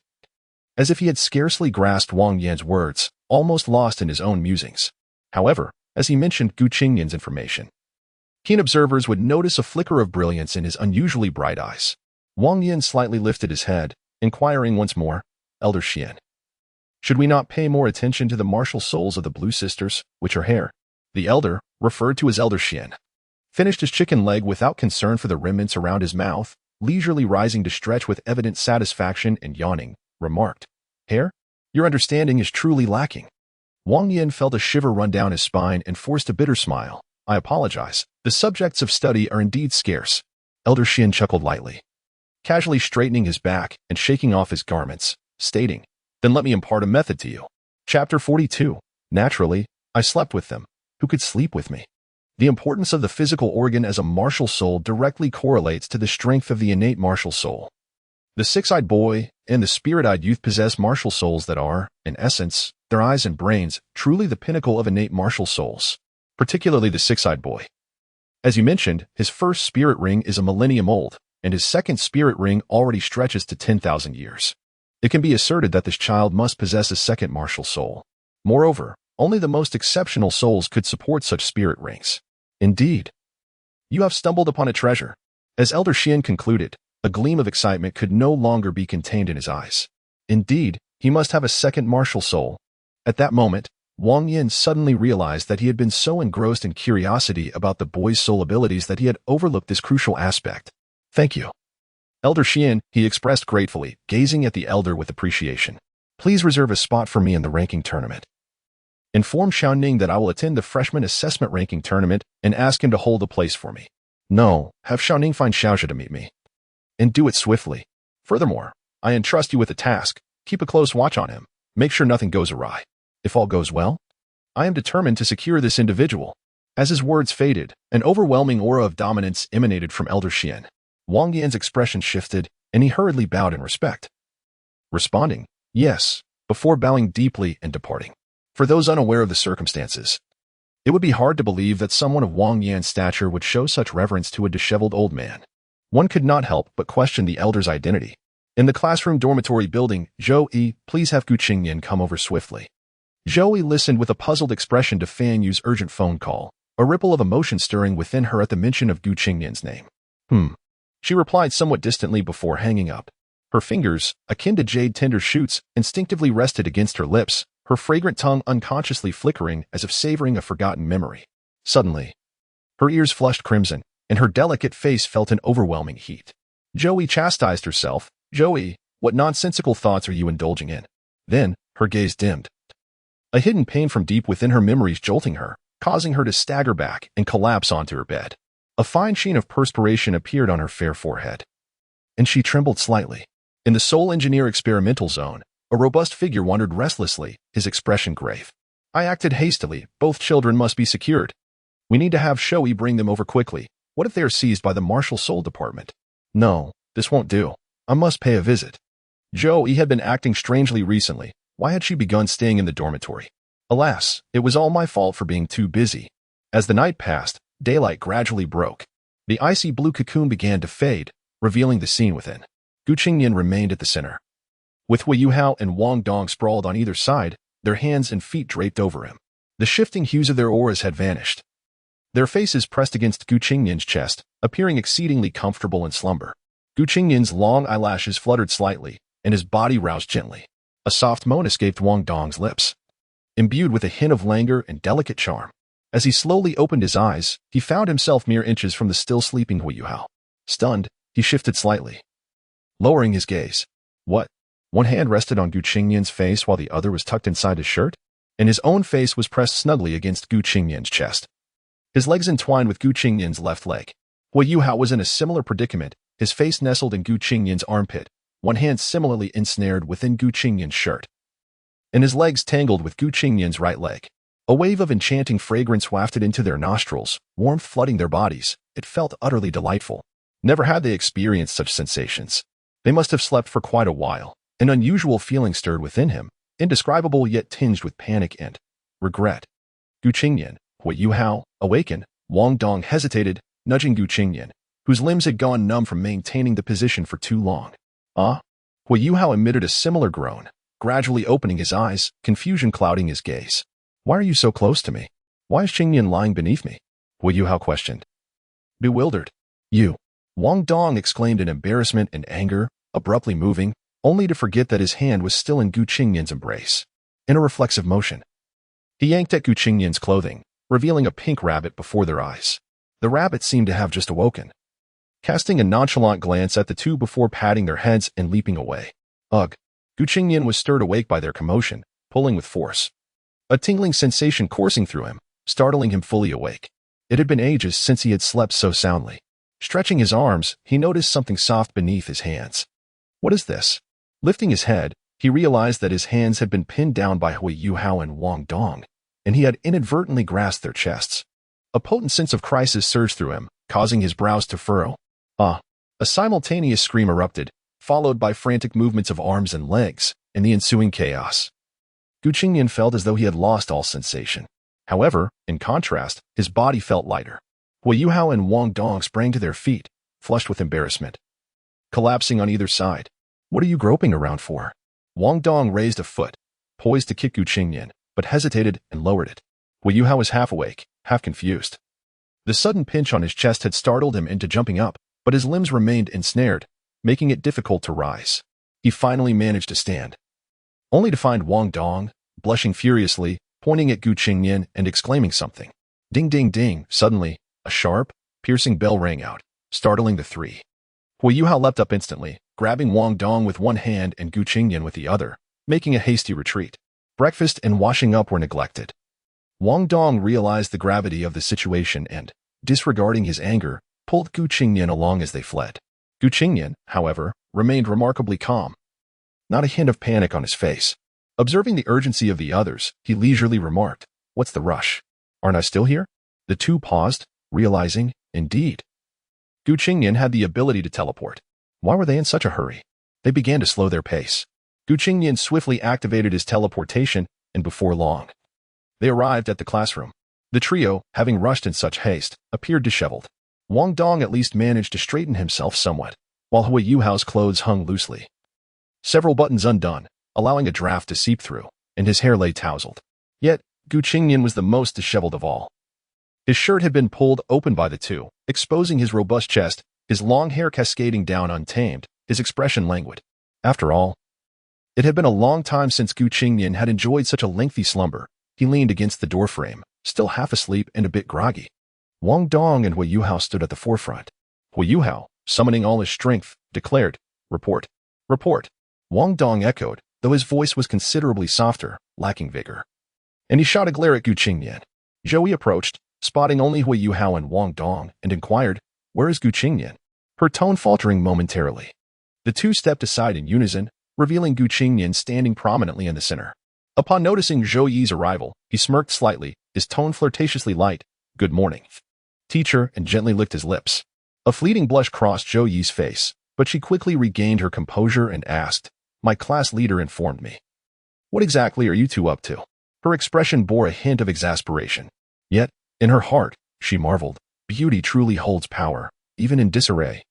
as if he had scarcely grasped Wang Yan's words, almost lost in his own musings. However, as he mentioned Qingnian's information, keen observers would notice a flicker of brilliance in his unusually bright eyes. Wang Yin slightly lifted his head, inquiring once more, "Elder Xian, should we not pay more attention to the martial souls of the Blue Sisters, which are here?" The elder, referred to as Elder Xian, finished his chicken leg without concern for the remnants around his mouth, leisurely rising to stretch with evident satisfaction and yawning, remarked, "Hair? Your understanding is truly lacking." Wang Yin felt a shiver run down his spine and forced a bitter smile. "I apologize. The subjects of study are indeed scarce." Elder Xian chuckled lightly, casually straightening his back and shaking off his garments, stating, "Then let me impart a method to you." Chapter 42. Naturally, I slept with them. Who could sleep with me? The importance of the physical organ as a martial soul directly correlates to the strength of the innate martial soul. The six-eyed boy and the spirit-eyed youth possess martial souls that are, in essence, their eyes and brains, truly the pinnacle of innate martial souls, particularly the six-eyed boy. As you mentioned, his first spirit ring is a millennium old, and his second spirit ring already stretches to 10,000 years. It can be asserted that this child must possess a second martial soul. Moreover, only the most exceptional souls could support such spirit rings. Indeed, you have stumbled upon a treasure. As Elder Xian concluded, a gleam of excitement could no longer be contained in his eyes. Indeed, he must have a second martial soul. At that moment, Wang Yin suddenly realized that he had been so engrossed in curiosity about the boy's soul abilities that he had overlooked this crucial aspect. "Thank you, Elder Xian," he expressed gratefully, gazing at the elder with appreciation. "Please reserve a spot for me in the ranking tournament. Inform Xiaoning that I will attend the freshman assessment ranking tournament and ask him to hold a place for me. No, have Xiaoning find Xiaozhi to meet me. And do it swiftly. Furthermore, I entrust you with a task. Keep a close watch on him. Make sure nothing goes awry. If all goes well, I am determined to secure this individual." As his words faded, an overwhelming aura of dominance emanated from Elder Xian. Wang Yan's expression shifted, and he hurriedly bowed in respect, responding, "Yes," before bowing deeply and departing. For those unaware of the circumstances, it would be hard to believe that someone of Wang Yan's stature would show such reverence to a disheveled old man. One could not help but question the elder's identity. In the classroom dormitory building, Zhou, please have Qingnian come over swiftly. Zhou listened with a puzzled expression to Fan Yu's urgent phone call, a ripple of emotion stirring within her at the mention of Qingnian's name. She replied somewhat distantly before hanging up. Her fingers, akin to jade tender shoots, instinctively rested against her lips, her fragrant tongue unconsciously flickering as if savoring a forgotten memory. Suddenly, her ears flushed crimson, and her delicate face felt an overwhelming heat. Zhou chastised herself. "Zhou, what nonsensical thoughts are you indulging in?" Then, her gaze dimmed, a hidden pain from deep within her memories jolting her, causing her to stagger back and collapse onto her bed. A fine sheen of perspiration appeared on her fair forehead, and she trembled slightly. In the Soul Engineer experimental zone, a robust figure wandered restlessly, his expression grave. "I acted hastily. Both children must be secured. We need to have Shoei bring them over quickly. What if they are seized by the Martial Soul Department? No, this won't do. I must pay a visit." Zhou had been acting strangely recently. Why had she begun staying in the dormitory? Alas, it was all my fault for being too busy. As the night passed, daylight gradually broke. The icy blue cocoon began to fade, revealing the scene within. Qingnian remained at the center, with Hui Yuhao and Wong Dong sprawled on either side, their hands and feet draped over him. The shifting hues of their auras had vanished, their faces pressed against Qingnian's chest, appearing exceedingly comfortable in slumber. Qingnian's long eyelashes fluttered slightly, and his body roused gently. A soft moan escaped Wong Dong's lips, imbued with a hint of languor and delicate charm. As he slowly opened his eyes, he found himself mere inches from the still sleeping Hui Yuhao. Stunned, he shifted slightly, lowering his gaze. What? One hand rested on Gu Qingnian's face while the other was tucked inside his shirt, and his own face was pressed snugly against Gu Qingnian's chest. His legs entwined with Gu Qingnian's left leg. Hui Yuhao was in a similar predicament, his face nestled in Gu Qingnian's armpit, one hand similarly ensnared within Gu Qingnian's shirt, and his legs tangled with Gu Qingnian's right leg. A wave of enchanting fragrance wafted into their nostrils, warmth flooding their bodies. It felt utterly delightful. Never had they experienced such sensations. They must have slept for quite a while. An unusual feeling stirred within him, indescribable yet tinged with panic and regret. Gu Qingnian, Hui Yuhao, awakened. Wong Dong hesitated, nudging Gu Qingnian, whose limbs had gone numb from maintaining the position for too long. Ah? Hui Yuhao emitted a similar groan, gradually opening his eyes, confusion clouding his gaze. Why are you so close to me? Why is Qingnian lying beneath me? Hui Yuhao questioned. Bewildered. You. Wong Dong exclaimed in embarrassment and anger, abruptly moving, only to forget that his hand was still in Gu Qingnian's embrace. In a reflexive motion, he yanked at Gu Qingnian's clothing, revealing a pink rabbit before their eyes. The rabbit seemed to have just awoken, casting a nonchalant glance at the two before patting their heads and leaping away. Ugh! Gu Qingnian was stirred awake by their commotion, pulling with force. A tingling sensation coursing through him, startling him fully awake. It had been ages since he had slept so soundly. Stretching his arms, he noticed something soft beneath his hands. What is this? Lifting his head, he realized that his hands had been pinned down by Hui Yuhao and Wong Dong, and he had inadvertently grasped their chests. A potent sense of crisis surged through him, causing his brows to furrow. Ah! A simultaneous scream erupted, followed by frantic movements of arms and legs, and the ensuing chaos. Gu Qingnian felt as though he had lost all sensation. However, in contrast, his body felt lighter. Hui Yuhao and Wong Dong sprang to their feet, flushed with embarrassment, collapsing on either side. What are you groping around for? Wong Dong raised a foot, poised to kick Gu Qingnian, but hesitated and lowered it. Hui Yuhao was half awake, half confused. The sudden pinch on his chest had startled him into jumping up, but his limbs remained ensnared, making it difficult to rise. He finally managed to stand, only to find Wong Dong, blushing furiously, pointing at Gu Qingnian and exclaiming something. Ding ding ding! Suddenly, a sharp, piercing bell rang out, startling the three. Hui Yuhao leapt up instantly, grabbing Wong Dong with one hand and Gu Qingnian with the other, making a hasty retreat. Breakfast and washing up were neglected. Wong Dong realized the gravity of the situation and, disregarding his anger, pulled Gu Qingnian along as they fled. Gu Qingnian, however, remained remarkably calm. Not a hint of panic on his face. Observing the urgency of the others, he leisurely remarked, "What's the rush? Aren't I still here?" The two paused, realizing, indeed, Gu Qingnian had the ability to teleport. Why were they in such a hurry? They began to slow their pace. Gu Qingnian swiftly activated his teleportation, and before long, they arrived at the classroom. The trio, having rushed in such haste, appeared disheveled. Wong Dong at least managed to straighten himself somewhat, while Hui Yuhao's clothes hung loosely, several buttons undone, allowing a draft to seep through, and his hair lay tousled. Yet, Gu Qingnian was the most disheveled of all. His shirt had been pulled open by the two, exposing his robust chest, his long hair cascading down untamed, his expression languid. After all, it had been a long time since Gu Qingnian had enjoyed such a lengthy slumber. He leaned against the doorframe, still half asleep and a bit groggy. Wong Dong and Hui Yuhao stood at the forefront. Hui Yuhao, summoning all his strength, declared, "Report. Report." Wong Dong echoed, though his voice was considerably softer, lacking vigor. And he shot a glare at Gu Qingnian. Zhou Yi approached, spotting only Hui Yuhao and Wong Dong, and inquired, "Where is Gu Qingnian?" Her tone faltering momentarily. The two stepped aside in unison, revealing Gu Qingnian standing prominently in the center. Upon noticing Zhou Yi's arrival, he smirked slightly, his tone flirtatiously light. "Good morning, teacher," and gently licked his lips. A fleeting blush crossed Zhou Yi's face, but she quickly regained her composure and asked, "My class leader informed me. What exactly are you two up to?" Her expression bore a hint of exasperation. Yet, in her heart, she marveled. Beauty truly holds power, even in disarray.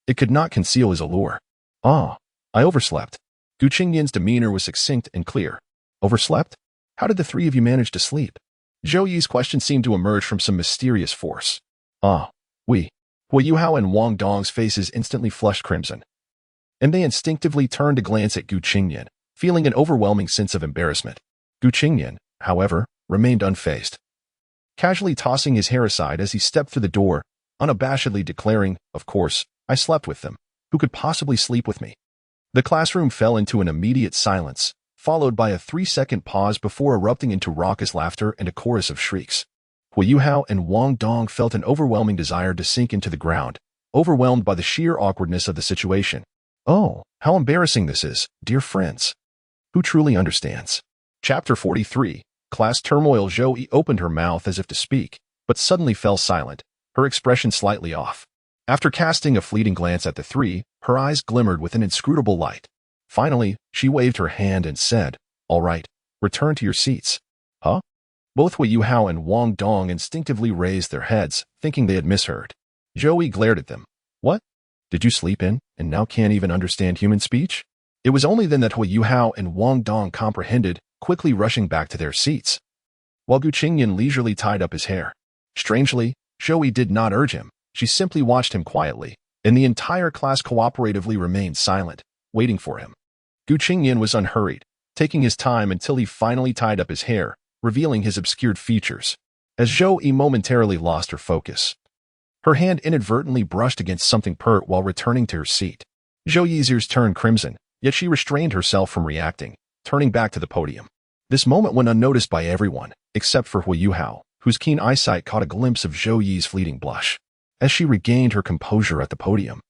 It could not conceal his allure. "Ah, I overslept." Gu Qingnian's demeanor was succinct and clear. "Overslept? How did the three of you manage to sleep?" Zhou Yi's question seemed to emerge from some mysterious force. "Ah, we." Hui Yuhao and Wong Dong's faces instantly flushed crimson, and they instinctively turned to glance at Gu Qingnian, feeling an overwhelming sense of embarrassment. Gu Qingnian, however, remained unfazed. casually tossing his hair aside as he stepped through the door, unabashedly declaring, "Of course, I slept with them. Who could possibly sleep with me?" The classroom fell into an immediate silence, followed by a 3-second pause before erupting into raucous laughter and a chorus of shrieks. Hu Yuhao and Wong Dong felt an overwhelming desire to sink into the ground, overwhelmed by the sheer awkwardness of the situation. Oh, how embarrassing this is, dear friends. Who truly understands? Chapter 43. Class Turmoil. Zhou opened her mouth as if to speak, but suddenly fell silent, her expression slightly off. After casting a fleeting glance at the three, her eyes glimmered with an inscrutable light. Finally, she waved her hand and said, "All right, return to your seats." Huh? Both Hu Yuhao and Wong Dong instinctively raised their heads, thinking they had misheard. Zhou glared at them. What? Did you sleep in, and now can't even understand human speech? It was only then that Hu Yuhao and Wong Dong comprehended, quickly rushing back to their seats, while Qingnian leisurely tied up his hair. Strangely, Zhou did not urge him. She simply watched him quietly, and the entire class cooperatively remained silent, waiting for him. Qingnian was unhurried, taking his time until he finally tied up his hair, revealing his obscured features. As Zhou momentarily lost her focus, her hand inadvertently brushed against something pert while returning to her seat. Zhou's ears turned crimson, yet she restrained herself from reacting, turning back to the podium. This moment went unnoticed by everyone, except for Hu Yuhao, whose keen eyesight caught a glimpse of Zhou's fleeting blush. As she regained her composure at the podium,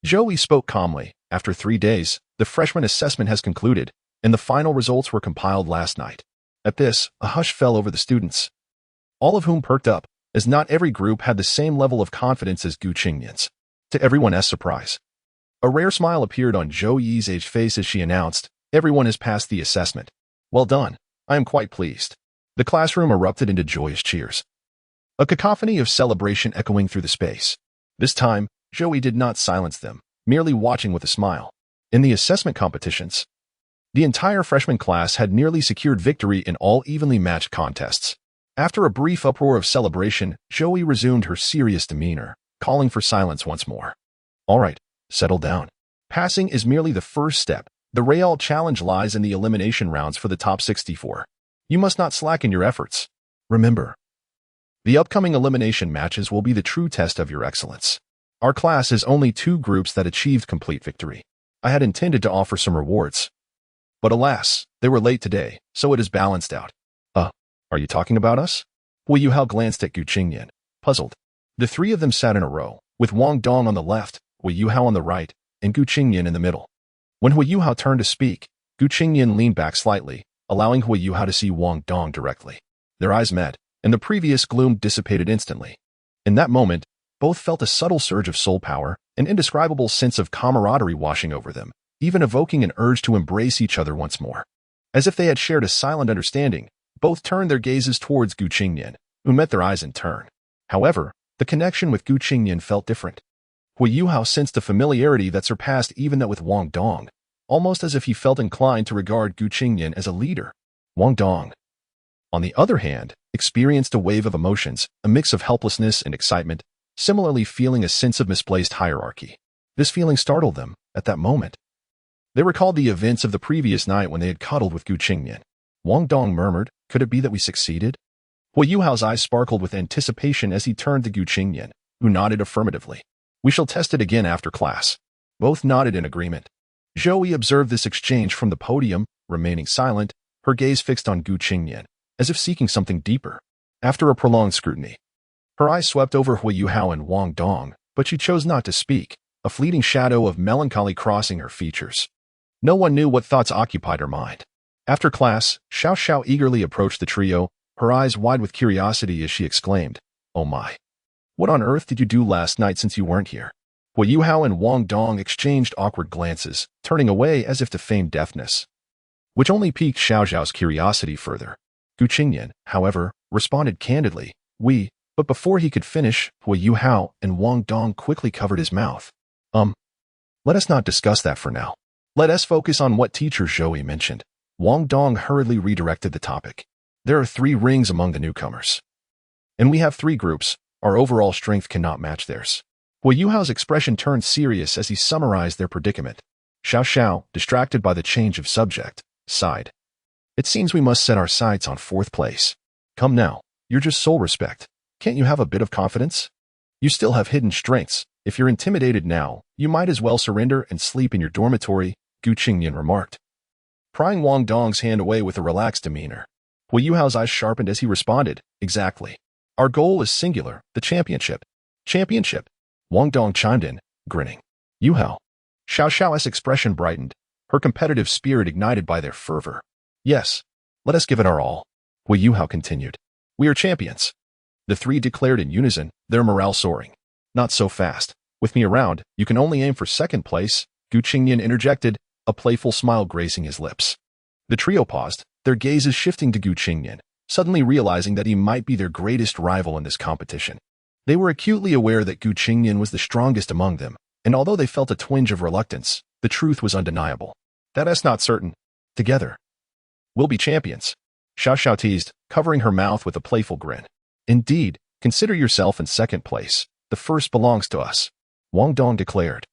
Zhou spoke calmly. After 3 days, the freshman assessment has concluded, and the final results were compiled last night. At this, a hush fell over the students, all of whom perked up, as not every group had the same level of confidence as Qingnian's. To everyone's surprise, a rare smile appeared on Zhou's aged face as she announced, "Everyone has passed the assessment. Well done. I am quite pleased." The classroom erupted into joyous cheers, a cacophony of celebration echoing through the space. This time, Zhou did not silence them, merely watching with a smile. In the assessment competitions, the entire freshman class had nearly secured victory in all evenly matched contests. After a brief uproar of celebration, Zhou resumed her serious demeanor, calling for silence once more. "All right, settle down. Passing is merely the first step. The real challenge lies in the elimination rounds for the top 64. You must not slacken your efforts. Remember, the upcoming elimination matches will be the true test of your excellence. Our class is only 2 groups that achieved complete victory. I had intended to offer some rewards, but alas, they were late today, so it is balanced out." Are you talking about us? Hu Yuhao glanced at Qingnian, puzzled. The 3 of them sat in a row, with Wong Dong on the left, Hu Yuhao on the right, and Qingnian in the middle. When Hu Yuhao turned to speak, Qingnian leaned back slightly, allowing Hu Yuhao to see Wong Dong directly. Their eyes met, and the previous gloom dissipated instantly. In that moment, both felt a subtle surge of soul power, an indescribable sense of camaraderie washing over them, even evoking an urge to embrace each other once more. As if they had shared a silent understanding, both turned their gazes towards Qingnian, who met their eyes in turn. However, the connection with Qingnian felt different. Hu Yuhao sensed a familiarity that surpassed even that with Wong Dong, almost as if he felt inclined to regard Qingnian as a leader. Wong Dong, on the other hand, experienced a wave of emotions, a mix of helplessness and excitement, similarly feeling a sense of misplaced hierarchy. This feeling startled them at that moment. They recalled the events of the previous night when they had cuddled with Qingnian. Wong Dong murmured, "Could it be that we succeeded?" Hu Yuhao's eyes sparkled with anticipation as he turned to Qingnian, who nodded affirmatively. "We shall test it again after class." Both nodded in agreement. Zhou observed this exchange from the podium, remaining silent, her gaze fixed on Qingnian, as if seeking something deeper. After a prolonged scrutiny, her eyes swept over Hu Yuhao and Wong Dong, but she chose not to speak, a fleeting shadow of melancholy crossing her features. No one knew what thoughts occupied her mind. After class, Xiao Xiao eagerly approached the trio, her eyes wide with curiosity as she exclaimed, "Oh my! What on earth did you do last night since you weren't here?" Hu Yuhao and Wong Dong exchanged awkward glances, turning away as if to feign deafness, which only piqued Xiao Xiao's curiosity further. Qingnian, however, responded candidly, "We," but before he could finish, Hu Yuhao and Wong Dong quickly covered his mouth. Let us not discuss that for now. Let us focus on what teacher Zhou mentioned." Wong Dong hurriedly redirected the topic. "There are 3 rings among the newcomers, and we have 3 groups. Our overall strength cannot match theirs." Hu Yuhao's expression turned serious as he summarized their predicament. Xiao Xiao, distracted by the change of subject, sighed. "It seems we must set our sights on 4th place. Come now, You're just soul respect. Can't you have a bit of confidence? You still have hidden strengths. If you're intimidated now, you might as well surrender and sleep in your dormitory, Qingnian remarked, prying Wong Dong's hand away with a relaxed demeanor. Hu Yuhao's eyes sharpened as he responded, exactly. Our goal is singular, the championship. Championship? Wong Dong chimed in, grinning. Yuhao. Xiao Xiao's expression brightened, her competitive spirit ignited by their fervor. Yes, let us give it our all. Hu Yuhao continued. We are champions. The three declared in unison, their morale soaring. Not so fast. With me around, you can only aim for second place, Qingnian interjected, a playful smile gracing his lips. The trio paused, their gazes shifting to Qingnian, suddenly realizing that he might be their greatest rival in this competition. They were acutely aware that Qingnian was the strongest among them, and although they felt a twinge of reluctance, the truth was undeniable. That is not certain. Together, we'll be champions. Xiao Xiao teased, covering her mouth with a playful grin. Indeed, consider yourself in second place. The first belongs to us, Wong Dong declared,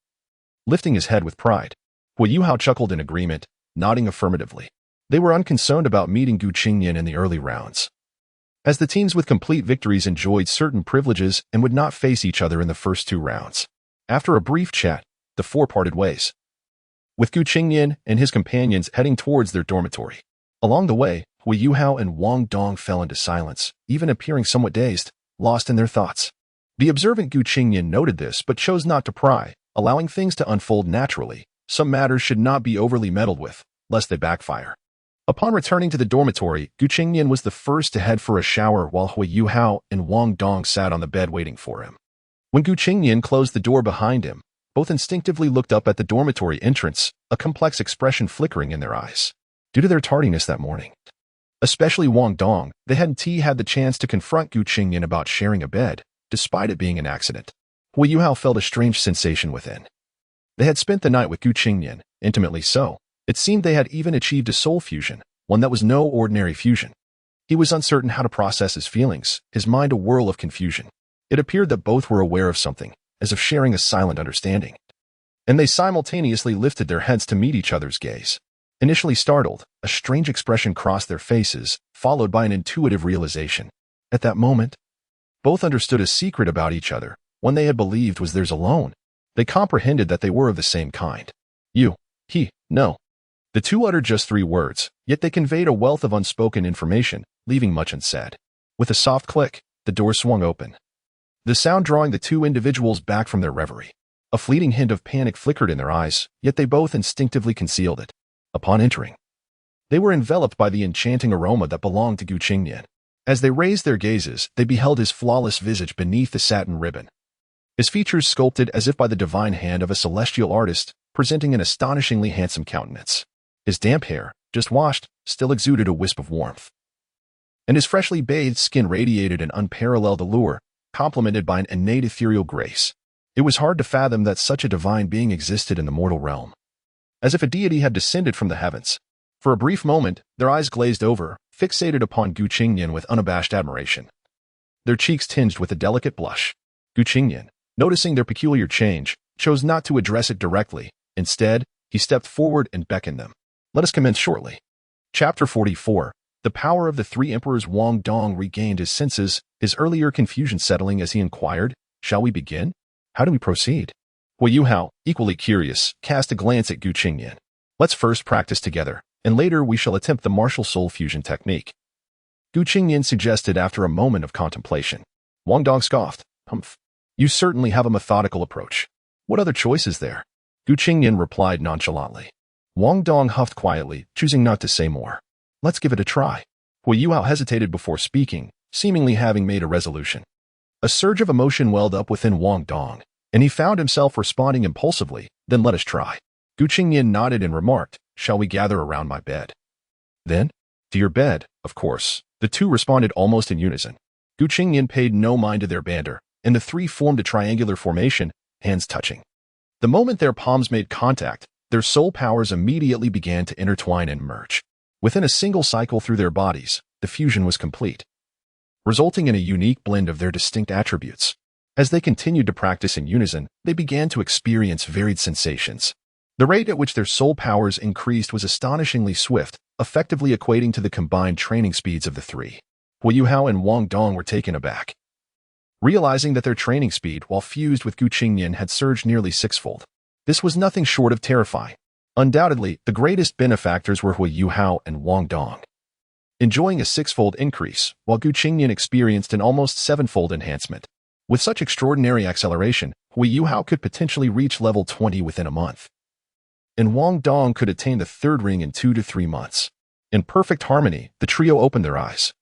lifting his head with pride. Hu Yuhao chuckled in agreement, nodding affirmatively. They were unconcerned about meeting Qingnian in the early rounds, as the teams with complete victories enjoyed certain privileges and would not face each other in the first two rounds. After a brief chat, the four parted ways, with Qingnian and his companions heading towards their dormitory. Along the way, Hu Yuhao and Wong Dong fell into silence, even appearing somewhat dazed, lost in their thoughts. The observant Qingnian noted this but chose not to pry, allowing things to unfold naturally. Some matters should not be overly meddled with, lest they backfire. Upon returning to the dormitory, Qingnian was the first to head for a shower while Hu Yuhao and Wong Dong sat on the bed waiting for him. When Qingnian closed the door behind him, both instinctively looked up at the dormitory entrance, a complex expression flickering in their eyes. Due to their tardiness that morning, especially Wong Dong, they hadn't had the chance to confront Qingnian about sharing a bed, despite it being an accident. Hu Yuhao felt a strange sensation within. They had spent the night with Qingnian, intimately so. It seemed they had even achieved a soul fusion, one that was no ordinary fusion. He was uncertain how to process his feelings, his mind a whirl of confusion. It appeared that both were aware of something, as if sharing a silent understanding. And they simultaneously lifted their heads to meet each other's gaze. Initially startled, a strange expression crossed their faces, followed by an intuitive realization. At that moment, both understood a secret about each other, one they had believed was theirs alone. They comprehended that they were of the same kind. You, he, no. The two uttered just 3 words, yet they conveyed a wealth of unspoken information, leaving much unsaid. With a soft click, the door swung open, the sound drawing the two individuals back from their reverie. A fleeting hint of panic flickered in their eyes, yet they both instinctively concealed it. Upon entering, they were enveloped by the enchanting aroma that belonged to Qingnian. As they raised their gazes, they beheld his flawless visage beneath the satin ribbon, his features sculpted as if by the divine hand of a celestial artist, presenting an astonishingly handsome countenance. His damp hair, just washed, still exuded a wisp of warmth, and his freshly bathed skin radiated an unparalleled allure, complemented by an innate ethereal grace. It was hard to fathom that such a divine being existed in the mortal realm, as if a deity had descended from the heavens. For a brief moment, their eyes glazed over, fixated upon Qingnian with unabashed admiration. Their cheeks tinged with a delicate blush. Qingnian, noticing their peculiar change, chose not to address it directly. Instead, he stepped forward and beckoned them. Let us commence shortly. Chapter 44. The power of the 3 emperors. Wong Dong regained his senses, his earlier confusion settling as he inquired, "Shall we begin? How do we proceed?" Hu Yuhao, equally curious, cast a glance at Qingnian. "Let's first practice together, and later we shall attempt the martial soul fusion technique," Qingnian suggested after a moment of contemplation. Wong Dong scoffed. "Humph. You certainly have a methodical approach. What other choice is there?" Qingnian replied nonchalantly. Wong Dong huffed quietly, choosing not to say more. "Let's give it a try." Hu Yuhao hesitated before speaking, seemingly having made a resolution. A surge of emotion welled up within Wong Dong, and he found himself responding impulsively. "Then let us try." Qingnian nodded and remarked, "Shall we gather around my bed?" "Then? To your bed, of course." The two responded almost in unison. Qingnian paid no mind to their banter, and the 3 formed a triangular formation, hands touching. The moment their palms made contact, their soul powers immediately began to intertwine and merge. Within a single cycle through their bodies, the fusion was complete, resulting in a unique blend of their distinct attributes. As they continued to practice in unison, they began to experience varied sensations. The rate at which their soul powers increased was astonishingly swift, effectively equating to the combined training speeds of the 3. Hu Yuhao and Wong Dong were taken aback, realizing that their training speed, while fused with Qingnian, had surged nearly sixfold. This was nothing short of terrifying. Undoubtedly, the greatest benefactors were Hu Yuhao and Wong Dong, enjoying a sixfold increase, while Qingnian experienced an almost sevenfold enhancement. With such extraordinary acceleration, Hu Yuhao could potentially reach level 20 within a month, and Wong Dong could attain the third ring in 2 to 3 months. In perfect harmony, the trio opened their eyes,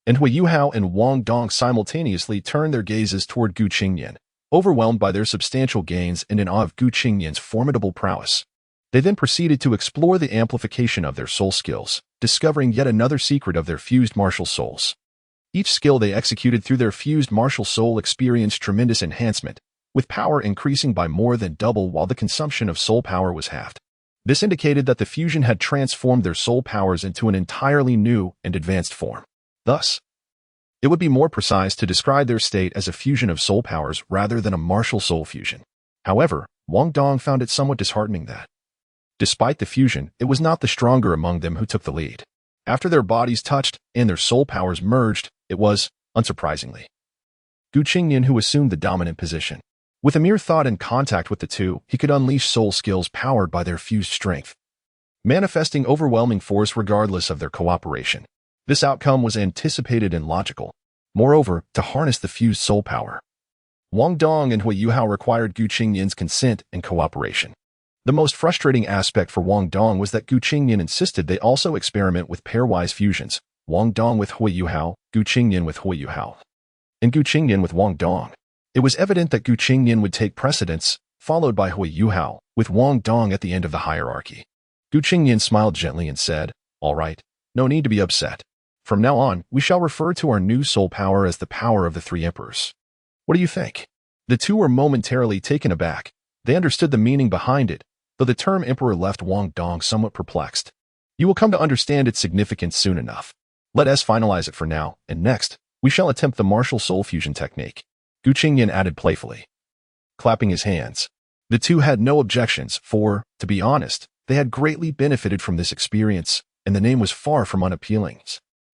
and Hu Yuhao and Wong Dong simultaneously turned their gazes toward Qingnian, overwhelmed by their substantial gains and in awe of Qingnian's formidable prowess. They then proceeded to explore the amplification of their soul skills, discovering yet another secret of their fused martial souls. Each skill they executed through their fused martial soul experienced tremendous enhancement, with power increasing by more than double while the consumption of soul power was halved. This indicated that the fusion had transformed their soul powers into an entirely new and advanced form. Thus, it would be more precise to describe their state as a fusion of soul powers rather than a martial soul fusion. However, Wong Dong found it somewhat disheartening that, despite the fusion, it was not the stronger among them who took the lead. After their bodies touched and their soul powers merged, it was, unsurprisingly, Qingnian who assumed the dominant position. With a mere thought in contact with the two, he could unleash soul skills powered by their fused strength, manifesting overwhelming force regardless of their cooperation. This outcome was anticipated and logical. Moreover, to harness the fused soul power, Wong Dong and Hu Yuhao required Qingnian's consent and cooperation. The most frustrating aspect for Wong Dong was that Qingnian insisted they also experiment with pairwise fusions, Wong Dong with Hu Yuhao, Qingnian with Hu Yuhao, and Qingnian with Wong Dong. It was evident that Qingnian would take precedence, followed by Hu Yuhao, with Wong Dong at the end of the hierarchy. Qingnian smiled gently and said, "All right, no need to be upset. From now on, we shall refer to our new soul power as the power of the three emperors. What do you think?" The two were momentarily taken aback. They understood the meaning behind it, though the term emperor left Wong Dong somewhat perplexed. You will come to understand its significance soon enough. Let us finalize it for now, and next, we shall attempt the martial soul fusion technique, Qingnian added playfully, clapping his hands. The two had no objections, for, to be honest, they had greatly benefited from this experience, and the name was far from unappealing,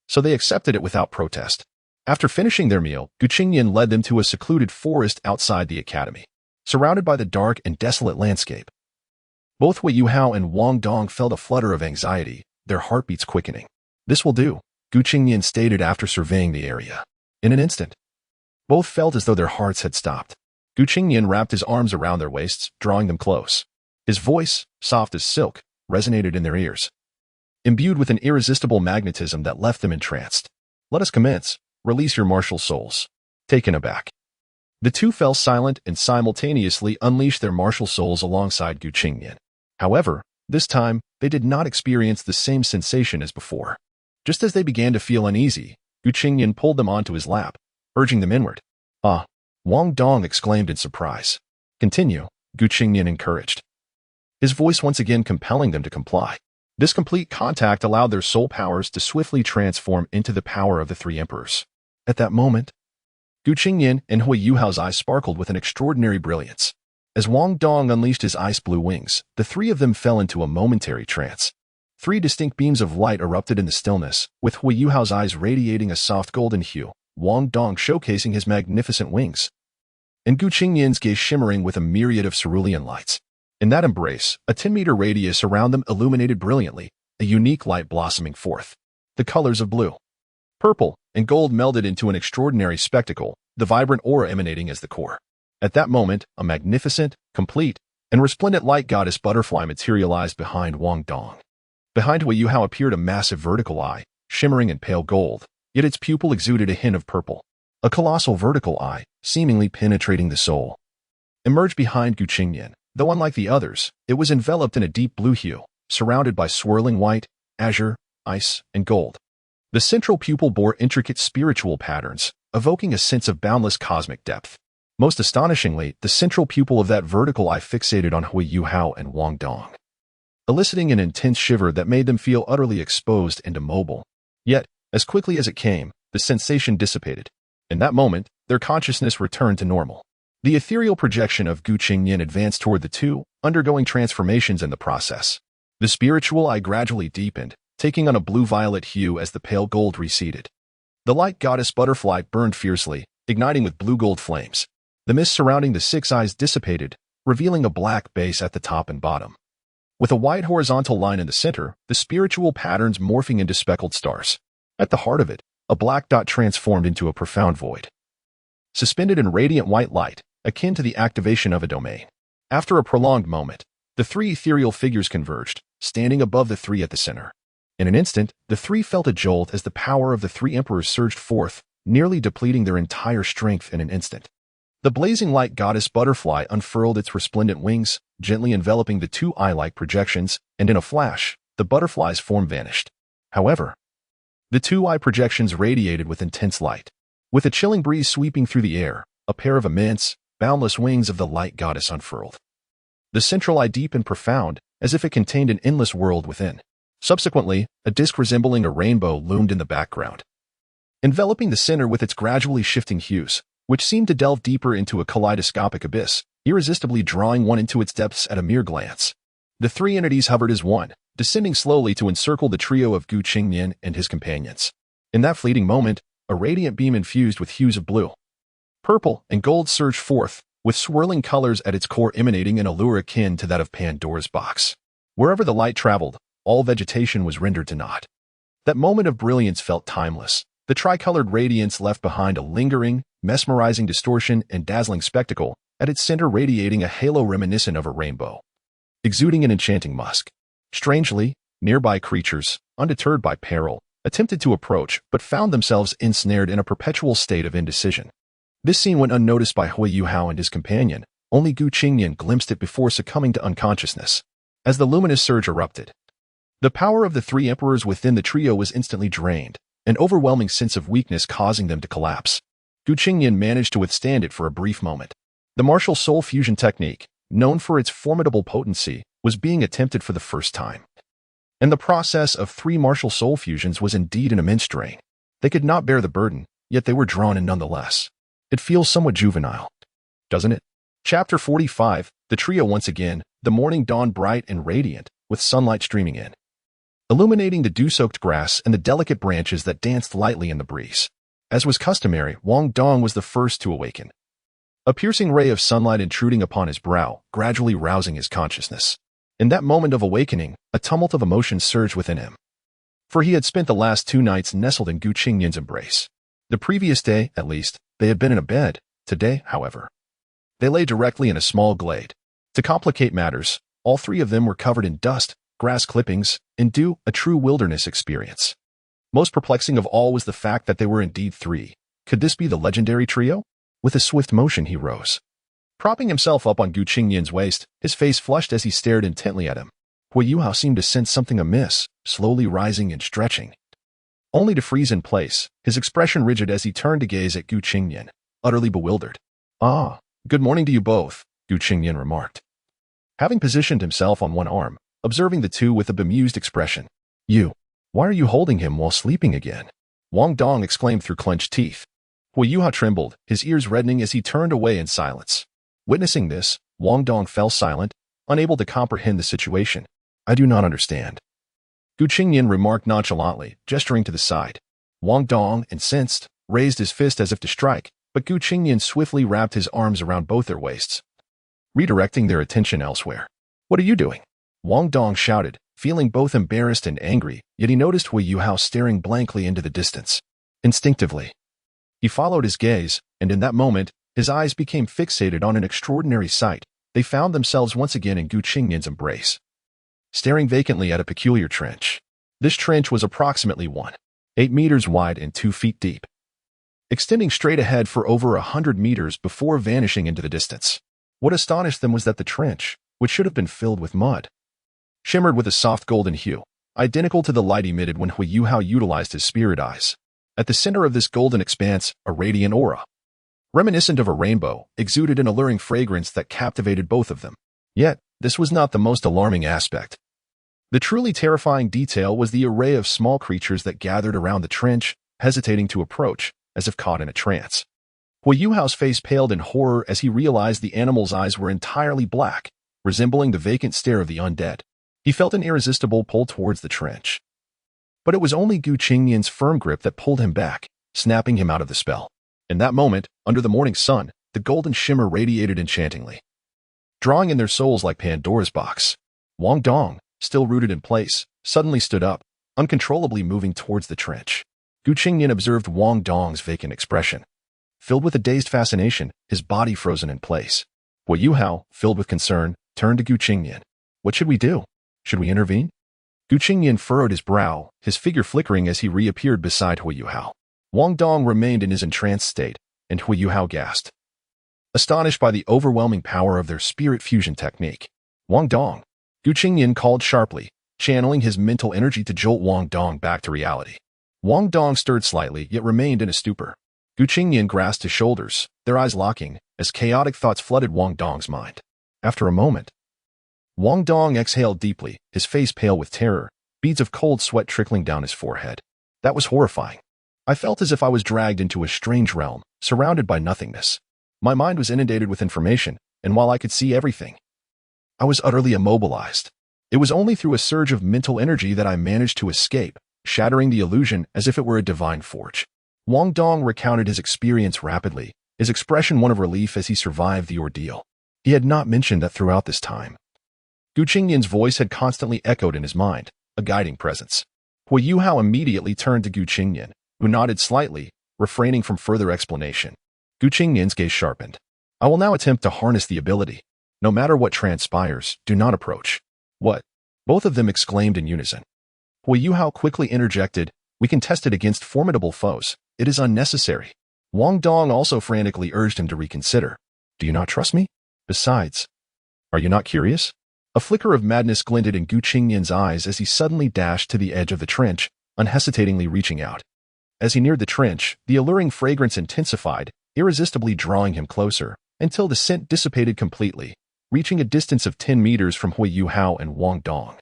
so they accepted it without protest. After finishing their meal, Qingnian led them to a secluded forest outside the academy, surrounded by the dark and desolate landscape. Both Hu Yuhao and Wong Dong felt a flutter of anxiety, their heartbeats quickening. "This will do," Qingnian stated after surveying the area. In an instant, both felt as though their hearts had stopped. Qingnian wrapped his arms around their waists, drawing them close. His voice, soft as silk, resonated in their ears, imbued with an irresistible magnetism that left them entranced. "Let us commence. Release your martial souls." Taken aback, the two fell silent and simultaneously unleashed their martial souls alongside Qingnian. However, this time, they did not experience the same sensation as before. Just as they began to feel uneasy, Qingnian pulled them onto his lap, urging them inward. "Ah!" Wong Dong exclaimed in surprise. "Continue," Qingnian encouraged, his voice once again compelling them to comply. This complete contact allowed their soul powers to swiftly transform into the power of the three emperors. At that moment, Qingnian and Hu Yuhao's eyes sparkled with an extraordinary brilliance. As Wong Dong unleashed his ice-blue wings, the three of them fell into a momentary trance. Three distinct beams of light erupted in the stillness, with Hu Yuhao's eyes radiating a soft golden hue, Wong Dong showcasing his magnificent wings, and Qingnian's gaze shimmering with a myriad of cerulean lights. In that embrace, a 10-meter radius around them illuminated brilliantly, a unique light blossoming forth. The colors of blue, purple, and gold melded into an extraordinary spectacle, the vibrant aura emanating as the core. At that moment, a magnificent, complete, and resplendent light goddess butterfly materialized behind Wong Dong. Behind Hu Yuhao appeared a massive vertical eye, shimmering in pale gold, yet its pupil exuded a hint of purple. A colossal vertical eye, seemingly penetrating the soul, emerged behind Qingnian. Though unlike the others, it was enveloped in a deep blue hue, surrounded by swirling white, azure, ice, and gold. The central pupil bore intricate spiritual patterns, evoking a sense of boundless cosmic depth. Most astonishingly, the central pupil of that vertical eye fixated on Hu Yuhao and Wong Dong, eliciting an intense shiver that made them feel utterly exposed and immobile. Yet, as quickly as it came, the sensation dissipated. In that moment, their consciousness returned to normal. The ethereal projection of Qingnian advanced toward the two, undergoing transformations in the process. The spiritual eye gradually deepened, taking on a blue-violet hue as the pale gold receded. The light goddess butterfly burned fiercely, igniting with blue-gold flames. The mist surrounding the six eyes dissipated, revealing a black base at the top and bottom. With a wide horizontal line in the center, the spiritual patterns morphing into speckled stars. At the heart of it, a black dot transformed into a profound void. Suspended in radiant white light, akin to the activation of a domain. After a prolonged moment, the three ethereal figures converged, standing above the three at the center. In an instant, the three felt a jolt as the power of the three emperors surged forth, nearly depleting their entire strength in an instant. The blazing light goddess butterfly unfurled its resplendent wings, gently enveloping the two eye-like projections, and in a flash, the butterfly's form vanished. However, the two eye projections radiated with intense light. With a chilling breeze sweeping through the air, a pair of immense, boundless wings of the light goddess unfurled. The central eye deep and profound, as if it contained an endless world within. Subsequently, a disk resembling a rainbow loomed in the background, enveloping the center with its gradually shifting hues, which seemed to delve deeper into a kaleidoscopic abyss, irresistibly drawing one into its depths at a mere glance. The three entities hovered as one, descending slowly to encircle the trio of Qingnian and his companions. In that fleeting moment, a radiant beam infused with hues of blue, purple, and gold surged forth, with swirling colors at its core emanating an allure akin to that of Pandora's box. Wherever the light traveled, all vegetation was rendered to naught. That moment of brilliance felt timeless. The tricolored radiance left behind a lingering, mesmerizing distortion and dazzling spectacle, at its center radiating a halo reminiscent of a rainbow, exuding an enchanting musk. Strangely, nearby creatures, undeterred by peril, attempted to approach but found themselves ensnared in a perpetual state of indecision. This scene went unnoticed by Hui Yuhao and his companion. Only Qingnian glimpsed it before succumbing to unconsciousness. As the luminous surge erupted, the power of the three emperors within the trio was instantly drained, an overwhelming sense of weakness causing them to collapse. Qingnian managed to withstand it for a brief moment. The martial soul fusion technique, known for its formidable potency, was being attempted for the first time. And the process of three martial soul fusions was indeed an immense strain. They could not bear the burden, yet they were drawn in nonetheless. It feels somewhat juvenile, doesn't it? Chapter 45, the trio once again, the morning dawned bright and radiant, with sunlight streaming in, illuminating the dew-soaked grass and the delicate branches that danced lightly in the breeze. As was customary, Wong Dong was the first to awaken. A piercing ray of sunlight intruding upon his brow, gradually rousing his consciousness. In that moment of awakening, a tumult of emotions surged within him. For he had spent the last 2 nights nestled in Qingnian's embrace. The previous day, at least, they had been in a bed. Today, however, they lay directly in a small glade. To complicate matters, all 3 of them were covered in dust, grass clippings, and dew, a true wilderness experience. Most perplexing of all was the fact that they were indeed 3. Could this be the legendary trio? With a swift motion he rose, propping himself up on Qingnian's waist, his face flushed as he stared intently at him. Hui Yuhao seemed to sense something amiss, slowly rising and stretching, only to freeze in place, his expression rigid as he turned to gaze at Qingnian, utterly bewildered. "Ah, good morning to you both," Qingnian remarked, having positioned himself on one arm, observing the two with a bemused expression. Why are you holding him while sleeping again?" Wong Dong exclaimed through clenched teeth. Hui Yuhao trembled, his ears reddening as he turned away in silence. Witnessing this, Wong Dong fell silent, unable to comprehend the situation. "I do not understand," Qingnian remarked nonchalantly, gesturing to the side. Wong Dong, incensed, raised his fist as if to strike, but Qingnian swiftly wrapped his arms around both their waists, redirecting their attention elsewhere. "What are you doing?" Wong Dong shouted, feeling both embarrassed and angry, yet he noticed Hui Yuhao staring blankly into the distance. Instinctively, he followed his gaze, and in that moment, his eyes became fixated on an extraordinary sight. They found themselves once again in Qingnian's embrace, staring vacantly at a peculiar trench. This trench was approximately 1.8 meters wide and 2 feet deep, extending straight ahead for over 100 meters before vanishing into the distance. What astonished them was that the trench, which should have been filled with mud, shimmered with a soft golden hue, identical to the light emitted when Hui Yuhao utilized his spirit eyes. At the center of this golden expanse, a radiant aura, reminiscent of a rainbow, exuded an alluring fragrance that captivated both of them. Yet, this was not the most alarming aspect. The truly terrifying detail was the array of small creatures that gathered around the trench, hesitating to approach, as if caught in a trance. Hui Yuhao's face paled in horror as he realized the animal's eyes were entirely black, resembling the vacant stare of the undead. He felt an irresistible pull towards the trench. But it was only Qingnian's firm grip that pulled him back. snapping him out of the spell. In that moment, under the morning sun, the golden shimmer radiated enchantingly, drawing in their souls like Pandora's box. Wong Dong, still rooted in place, suddenly stood up, uncontrollably moving towards the trench. Qingnian observed Wong Dong's vacant expression. Filled with a dazed fascination, his body frozen in place. Hu Yuhao, filled with concern, turned to Qingnian. What should we do? Should we intervene? Qingnian furrowed his brow, his figure flickering as he reappeared beside Hu Yuhao. Wong Dong remained in his entranced state, and Hu Yuhao gasped, astonished by the overwhelming power of their spirit fusion technique. Wong Dong, Qingnian called sharply, channeling his mental energy to jolt Wong Dong back to reality. Wong Dong stirred slightly, yet remained in a stupor. Qingnian grasped his shoulders, their eyes locking, as chaotic thoughts flooded Wong Dong's mind. After a moment, Wong Dong exhaled deeply, his face pale with terror, beads of cold sweat trickling down his forehead. That was horrifying. I felt as if I was dragged into a strange realm, surrounded by nothingness. My mind was inundated with information, and while I could see everything, I was utterly immobilized. It was only through a surge of mental energy that I managed to escape, shattering the illusion as if it were a divine forge. Wong Dong recounted his experience rapidly, his expression one of relief as he survived the ordeal. He had not mentioned that throughout this time, Qingnian's voice had constantly echoed in his mind, a guiding presence. Hu Yuhao immediately turned to Qingnian, who nodded slightly, refraining from further explanation. Qingnian's gaze sharpened. I will now attempt to harness the ability. No matter what transpires, do not approach. What? Both of them exclaimed in unison. Hu Yuhao quickly interjected, we can test it against formidable foes. It is unnecessary. Wong Dong also frantically urged him to reconsider. Do you not trust me? Besides, are you not curious? A flicker of madness glinted in Qingnian's eyes as he suddenly dashed to the edge of the trench, unhesitatingly reaching out. As he neared the trench, the alluring fragrance intensified, irresistibly drawing him closer, until the scent dissipated completely, reaching a distance of 10 meters from Hu Yuhao and Wong Dong.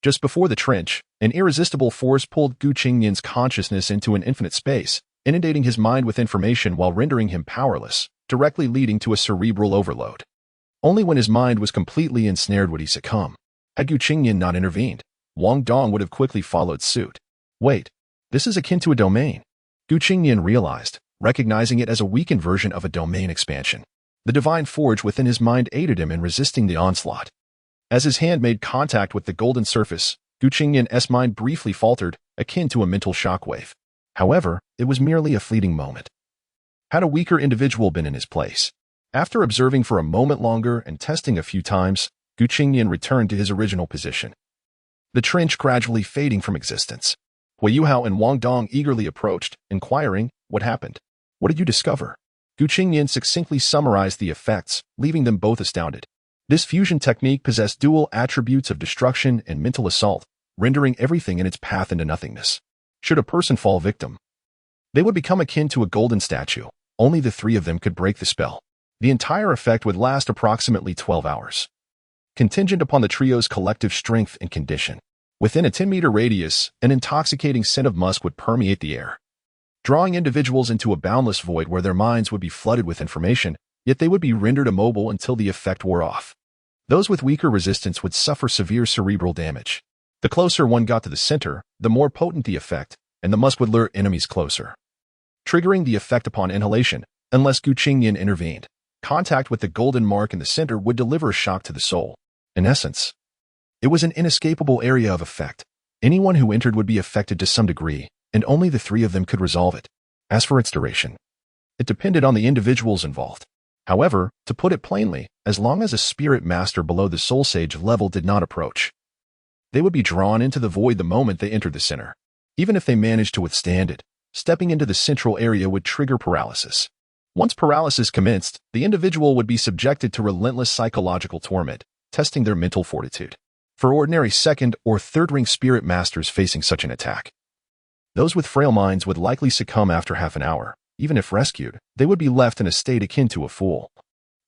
Just before the trench, an irresistible force pulled Qingnian's consciousness into an infinite space, inundating his mind with information while rendering him powerless, directly leading to a cerebral overload. Only when his mind was completely ensnared would he succumb. Had Qingnian not intervened, Wong Dong would have quickly followed suit. Wait, this is akin to a domain. Qingnian realized, recognizing it as a weakened version of a domain expansion. The divine forge within his mind aided him in resisting the onslaught. As his hand made contact with the golden surface, Qingnian's mind briefly faltered, akin to a mental shockwave. However, it was merely a fleeting moment. Had a weaker individual been in his place? After observing for a moment longer and testing a few times, Qingnian returned to his original position. The trench gradually fading from existence. Hu Yuhao and Wong Dong eagerly approached, inquiring, what happened? What did you discover? Qingnian succinctly summarized the effects, leaving them both astounded. This fusion technique possessed dual attributes of destruction and mental assault, rendering everything in its path into nothingness. Should a person fall victim, they would become akin to a golden statue. Only the three of them could break the spell. The entire effect would last approximately 12 hours. Contingent upon the trio's collective strength and condition. Within a 10-meter radius, an intoxicating scent of musk would permeate the air, drawing individuals into a boundless void where their minds would be flooded with information, yet they would be rendered immobile until the effect wore off. Those with weaker resistance would suffer severe cerebral damage. The closer one got to the center, the more potent the effect, and the musk would lure enemies closer, triggering the effect upon inhalation, unless Qingnian intervened. Contact with the golden mark in the center would deliver a shock to the soul. In essence, it was an inescapable area of effect. Anyone who entered would be affected to some degree, and only the three of them could resolve it. As for its duration, it depended on the individuals involved. However, to put it plainly, as long as a spirit master below the soul sage level did not approach, they would be drawn into the void the moment they entered the center. Even if they managed to withstand it, stepping into the central area would trigger paralysis. Once paralysis commenced, the individual would be subjected to relentless psychological torment, testing their mental fortitude. For ordinary second or third-ring spirit masters facing such an attack, those with frail minds would likely succumb after half an hour. Even if rescued, they would be left in a state akin to a fool.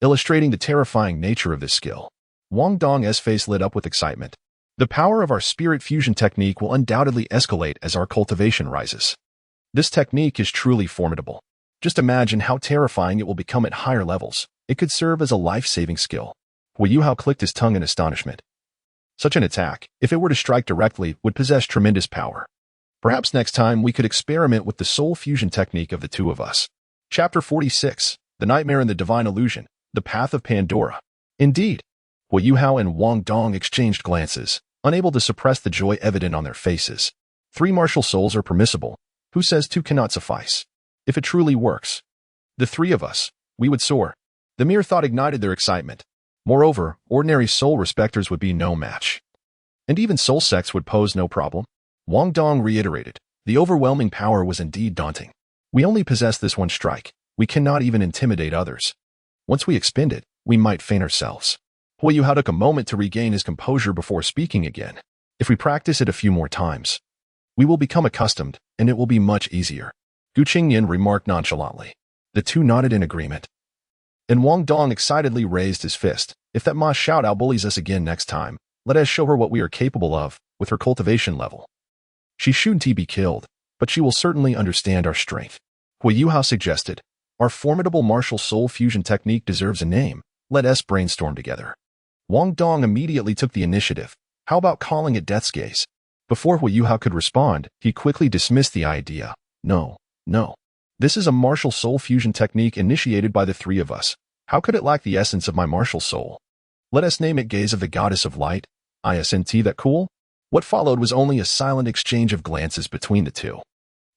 Illustrating the terrifying nature of this skill, Wong Dong's face lit up with excitement. The power of our spirit fusion technique will undoubtedly escalate as our cultivation rises. This technique is truly formidable. Just imagine how terrifying it will become at higher levels. It could serve as a life-saving skill. Hu Yuhao clicked his tongue in astonishment. Such an attack, if it were to strike directly, would possess tremendous power. Perhaps next time we could experiment with the soul fusion technique of the two of us. Chapter 46. The Nightmare and the Divine Illusion. The Path of Pandora. Indeed. Hu Yuhao and Wong Dong exchanged glances, unable to suppress the joy evident on their faces. 3 martial souls are permissible. Who says 2 cannot suffice? If it truly works, the 3 of us, we would soar. The mere thought ignited their excitement. Moreover, ordinary soul respecters would be no match. And even soul sects would pose no problem. Wong Dong reiterated. The overwhelming power was indeed daunting. We only possess this one strike. We cannot even intimidate others. Once we expend it, we might faint ourselves. Hu Yuhao took a moment to regain his composure before speaking again. If we practice it a few more times, we will become accustomed, and it will be much easier. Qingnian remarked nonchalantly. The 2 nodded in agreement. And Wong Dong excitedly raised his fist. If that Ma Shout outbullies us again next time, let us show her what we are capable of, with her cultivation level. She shouldn't be killed, but she will certainly understand our strength. Hu Yuhao suggested. Our formidable martial soul fusion technique deserves a name. Let us brainstorm together. Wong Dong immediately took the initiative. How about calling it Death's Gaze? Before Hu Yuhao could respond, he quickly dismissed the idea. No. This is a martial soul fusion technique initiated by the 3 of us. How could it lack the essence of my martial soul? Let us name it Gaze of the Goddess of Light. Isn't that cool? What followed was only a silent exchange of glances between the 2.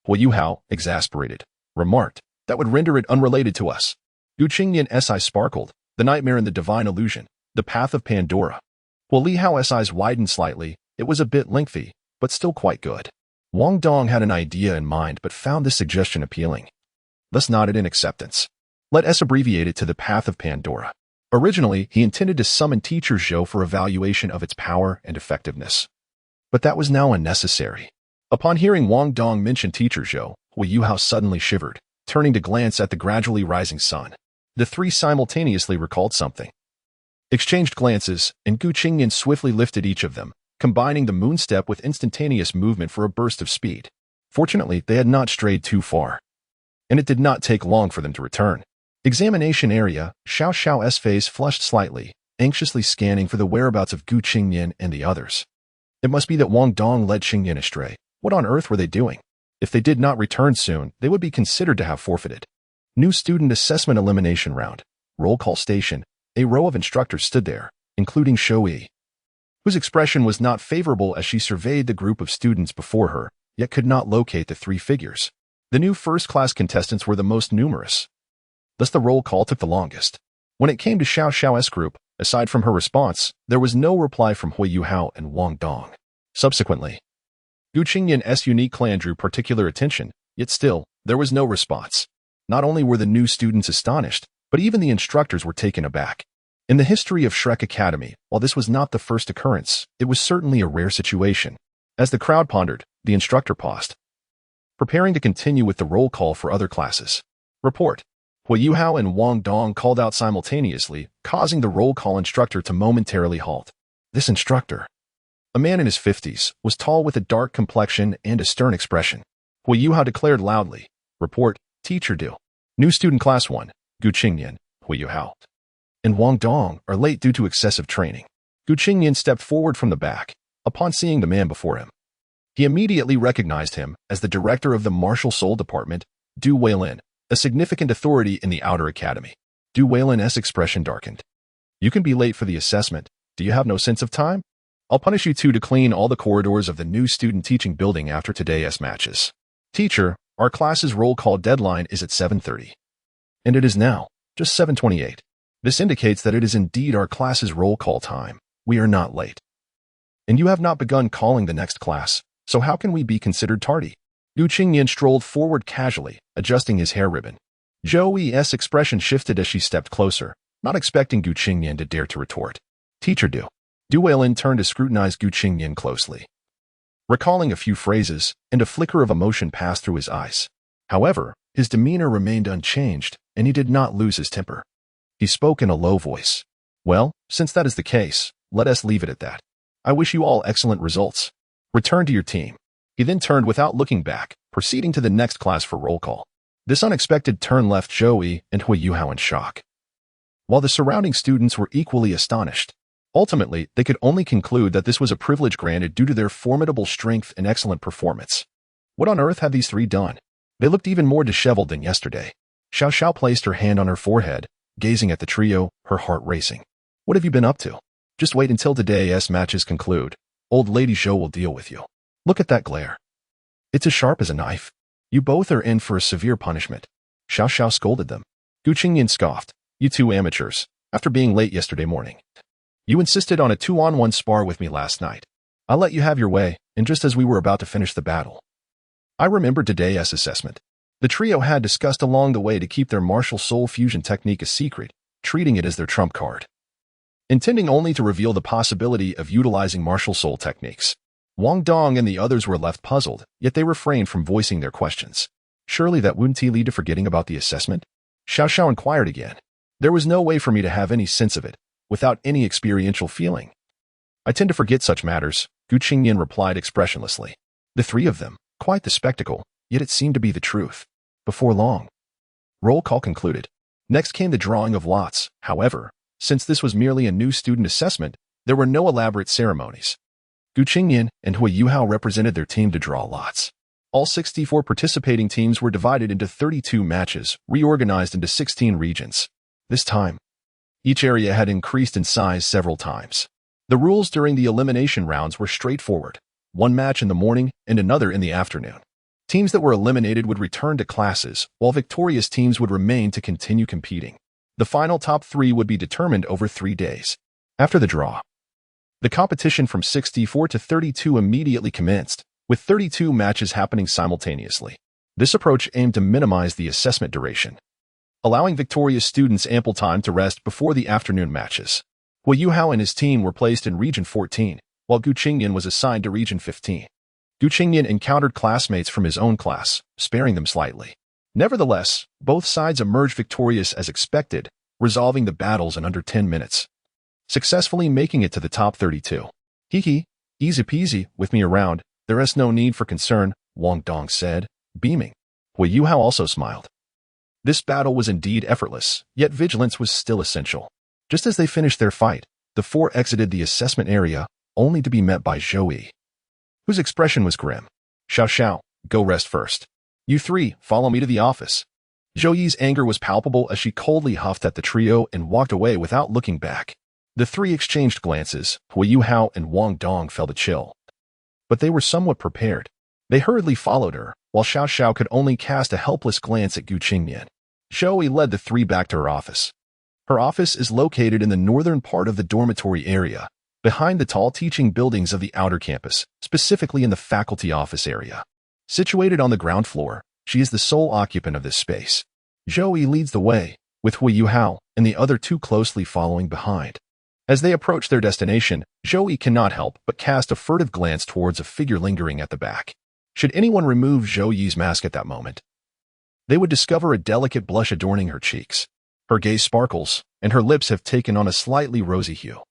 Hu Yuhao, exasperated, remarked, that would render it unrelated to us. Qingnian's eyes sparkled. The Nightmare and the Divine Illusion. The Path of Pandora. Hu Lihao's eyes widened slightly. It was a bit lengthy, but still quite good. Wong Dong had an idea in mind but found this suggestion appealing. Thus nodded in acceptance. Let us abbreviate it to the Path of Pandora. Originally, he intended to summon Teacher Zhou for evaluation of its power and effectiveness. But that was now unnecessary. Upon hearing Wong Dong mention Teacher Zhou, Hu Yuhao suddenly shivered, turning to glance at the gradually rising sun. The 3 simultaneously recalled something. Exchanged glances, and Qingnian swiftly lifted each of them, combining the moon step with instantaneous movement for a burst of speed. Fortunately, they had not strayed too far, and it did not take long for them to return. Examination area, Xiao Xiao's face flushed slightly, anxiously scanning for the whereabouts of Qingnian and the others. It must be that Wong Dong led Qingnian astray. What on earth were they doing? If they did not return soon, they would be considered to have forfeited. New Student Assessment Elimination Round. Roll call station. A row of instructors stood there, including Shou-yi, whose expression was not favorable as she surveyed the group of students before her, yet could not locate the 3 figures. The new first-class contestants were the most numerous. Thus the roll call took the longest. When it came to Xiao Xiao's group, aside from her response, there was no reply from Hu Yuhao and Wong Dong. Subsequently, Qingnian's unique clan drew particular attention, yet still, there was no response. Not only were the new students astonished, but even the instructors were taken aback. In the history of Shrek Academy, while this was not the first occurrence, it was certainly a rare situation. As the crowd pondered, the instructor paused, preparing to continue with the roll call for other classes. Report. Hu Yuhao and Wong Dong called out simultaneously, causing the roll call instructor to momentarily halt. This instructor, a man in his 50s, was tall with a dark complexion and a stern expression. Hu Yuhao declared loudly, Report, Teacher Du. New Student Class 1, Qingnian, Hu Yuhao, and Wong Dong are late due to excessive training. Qingnian stepped forward from the back. Upon seeing the man before him, he immediately recognized him as the director of the Martial Soul Department, Du Weilin, a significant authority in the Outer Academy. Du Weilin's expression darkened. You can be late for the assessment. Do you have no sense of time? I'll punish you 2 to clean all the corridors of the new student teaching building after today's matches. Teacher, our class's roll call deadline is at 7:30. And it is now, just 7:28. This indicates that it is indeed our class's roll call time. We are not late. And you have not begun calling the next class, so how can we be considered tardy? Qingnian strolled forward casually, adjusting his hair ribbon. Zhou-yi's expression shifted as she stepped closer, not expecting Qingnian to dare to retort. Teacher Du. Du Weilin turned to scrutinize Qingnian closely, recalling a few phrases, and a flicker of emotion passed through his eyes. However, his demeanor remained unchanged, and he did not lose his temper. He spoke in a low voice. Well, since that is the case, let us leave it at that. I wish you all excellent results. Return to your team. He then turned without looking back, proceeding to the next class for roll call. This unexpected turn left Zhou-yi and Hu Yuhao in shock, while the surrounding students were equally astonished. Ultimately, they could only conclude that this was a privilege granted due to their formidable strength and excellent performance. What on earth had these three done? They looked even more disheveled than yesterday. Xiao Xiao placed her hand on her forehead, gazing at the trio, her heart racing. What have you been up to? Just wait until today's matches conclude. Old Lady Zhou will deal with you. Look at that glare. It's as sharp as a knife. You both are in for a severe punishment. Xiao Xiao scolded them. Qingnian scoffed. You two amateurs, after being late yesterday morning. You insisted on a 2-on-1 spar with me last night. I let you have your way, and just as we were about to finish the battle. I remembered today's assessment. The trio had discussed along the way to keep their martial soul fusion technique a secret, treating it as their trump card. Intending only to reveal the possibility of utilizing martial soul techniques. Wong Dong and the others were left puzzled, yet they refrained from voicing their questions. Surely that wouldn't lead to forgetting about the assessment? Xiao Xiao inquired again. There was no way for me to have any sense of it, without any experiential feeling. I tend to forget such matters, Qingnian replied expressionlessly. The three of them, quite the spectacle, yet it seemed to be the truth. Before long. Roll call concluded. Next came the drawing of lots. However, since this was merely a new student assessment, there were no elaborate ceremonies. Qingnian and Hui Yuhao represented their team to draw lots. All 64 participating teams were divided into 32 matches, reorganized into 16 regions. This time, each area had increased in size several times. The rules during the elimination rounds were straightforward. One match in the morning and another in the afternoon. Teams that were eliminated would return to classes, while victorious teams would remain to continue competing. The final top 3 would be determined over 3 days. After the draw, the competition from 64 to 32 immediately commenced, with 32 matches happening simultaneously. This approach aimed to minimize the assessment duration, allowing victorious students ample time to rest before the afternoon matches. Hui Yuhao and his team were placed in Region 14, while Qingnian was assigned to Region 15. Qingnian encountered classmates from his own class, sparing them slightly. Nevertheless, both sides emerged victorious as expected, resolving the battles in under 10 minutes. Successfully making it to the top 32. Hee, easy peasy, with me around, there is no need for concern, Wong Dong said, beaming. Hui Yuhao also smiled. This battle was indeed effortless, yet vigilance was still essential. Just as they finished their fight, the four exited the assessment area, only to be met by Zhou, whose expression was grim. Xiao Xiao, go rest first. You three, follow me to the office. Zhou anger was palpable as she coldly huffed at the trio and walked away without looking back. The three exchanged glances. Hui Yuhao and Wong Dong felt a chill. But they were somewhat prepared. They hurriedly followed her, while Xiao Xiao could only cast a helpless glance at Qingnian. Zhou led the three back to her office. Her office is located in the northern part of the dormitory area, behind the tall teaching buildings of the outer campus, specifically in the faculty office area. Situated on the ground floor, she is the sole occupant of this space. Zhou leads the way, with Hui Yuhao and the other two closely following behind. As they approach their destination, Zhou cannot help but cast a furtive glance towards a figure lingering at the back. Should anyone remove Zhou's mask at that moment, they would discover a delicate blush adorning her cheeks. Her gaze sparkles, and her lips have taken on a slightly rosy hue,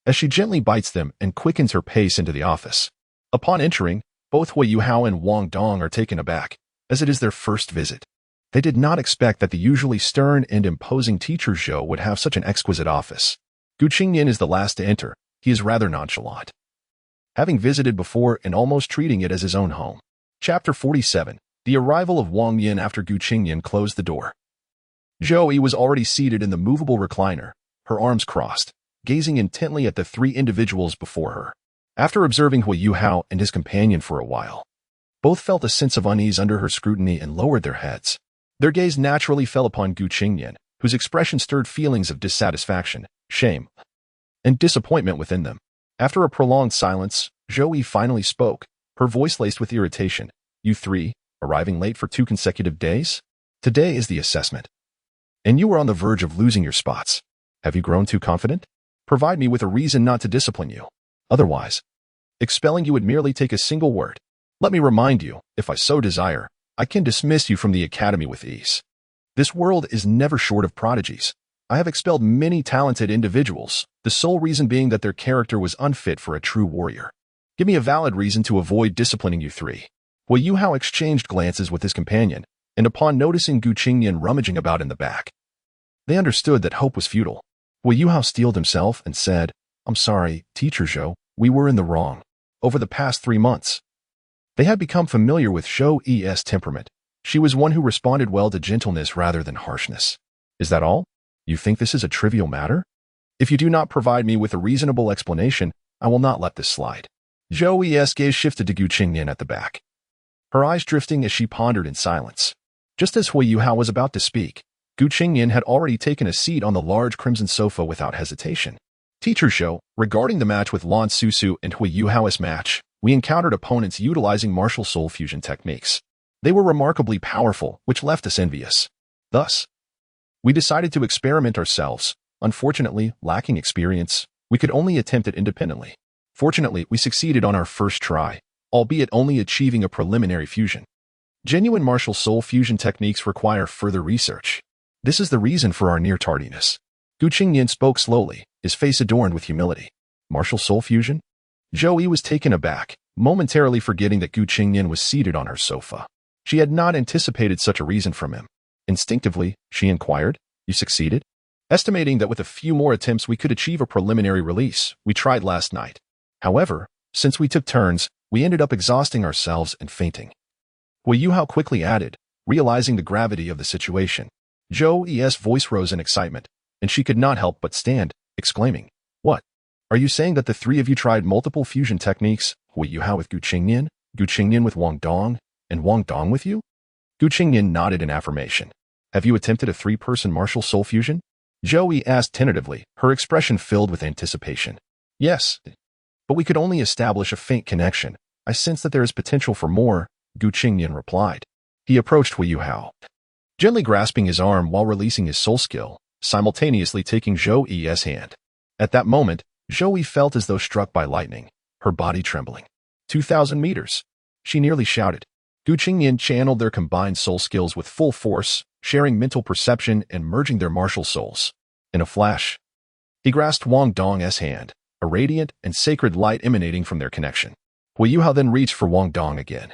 as she gently bites them and quickens her pace into the office. Upon entering, both Hui Yuhao and Wong Dong are taken aback, as it is their first visit. They did not expect that the usually stern and imposing teacher Zhou would have such an exquisite office. Qingnian is the last to enter. He is rather nonchalant, having visited before and almost treating it as his own home. Chapter 47. The arrival of Wang Yin after Qingnian closed the door. Zhou was already seated in the movable recliner, her arms crossed, gazing intently at the three individuals before her. After observing Hui Yuhao and his companion for a while, both felt a sense of unease under her scrutiny and lowered their heads. Their gaze naturally fell upon Qingnian, whose expression stirred feelings of dissatisfaction, shame, and disappointment within them. After a prolonged silence, Zhou finally spoke, her voice laced with irritation. You three, arriving late for 2 consecutive days? Today is the assessment, and you are on the verge of losing your spots. Have you grown too confident? Provide me with a reason not to discipline you. Otherwise, expelling you would merely take a single word. Let me remind you, if I so desire, I can dismiss you from the academy with ease. This world is never short of prodigies. I have expelled many talented individuals, the sole reason being that their character was unfit for a true warrior. Give me a valid reason to avoid disciplining you three. Hui Yuhao exchanged glances with his companion, and upon noticing Qingnian rummaging about in the back, they understood that hope was futile. Hui Yuhao steeled himself and said, I'm sorry, Teacher Zhou, we were in the wrong. Over the past 3 months, They had become familiar with Zhou-Yi's temperament. She was one who responded well to gentleness rather than harshness. Is that all? You think this is a trivial matter? If you do not provide me with a reasonable explanation, I will not let this slide. Zhou-Yi's gaze shifted to Qingnian at the back, her eyes drifting as she pondered in silence. Just as Hui Yuhao was about to speak, Qingnian had already taken a seat on the large crimson sofa without hesitation. Teacher Zhou, regarding the match with Lan Susu and Hui Yuhao's match, we encountered opponents utilizing martial soul fusion techniques. They were remarkably powerful, which left us envious. Thus, we decided to experiment ourselves. Unfortunately, lacking experience, we could only attempt it independently. Fortunately, we succeeded on our first try, albeit only achieving a preliminary fusion. Genuine martial soul fusion techniques require further research. This is the reason for our near tardiness. Qingnian spoke slowly, his face adorned with humility. Martial soul fusion? Zhou Yi was taken aback, momentarily forgetting that Qingnian was seated on her sofa. She had not anticipated such a reason from him. Instinctively, she inquired, "You succeeded?" Estimating that with a few more attempts we could achieve a preliminary release, we tried last night. However, since we took turns, we ended up exhausting ourselves and fainting. Hui Yuhao quickly added, realizing the gravity of the situation. Zhou-Yi's voice rose in excitement, and she could not help but stand, exclaiming, "What? Are you saying that the three of you tried multiple fusion techniques, Hui Yuhao with Qingnian with Wong Dong, and Wong Dong with you?" Qingnian nodded in affirmation. "Have you attempted a three-person martial soul fusion?" Zhou Yi asked tentatively, her expression filled with anticipation. "Yes, but we could only establish a faint connection. I sense that there is potential for more," Qingnian replied. He approached Hui Yuhao, gently grasping his arm while releasing his soul skill, simultaneously taking Zhou-Yi's hand. At that moment, Zhou Yi felt as though struck by lightning, her body trembling. 2,000 meters. She nearly shouted. Qingnian channeled their combined soul skills with full force, sharing mental perception and merging their martial souls. In a flash, he grasped Wong Dong's hand, a radiant and sacred light emanating from their connection. Hui Yuhao then reached for Wong Dong again,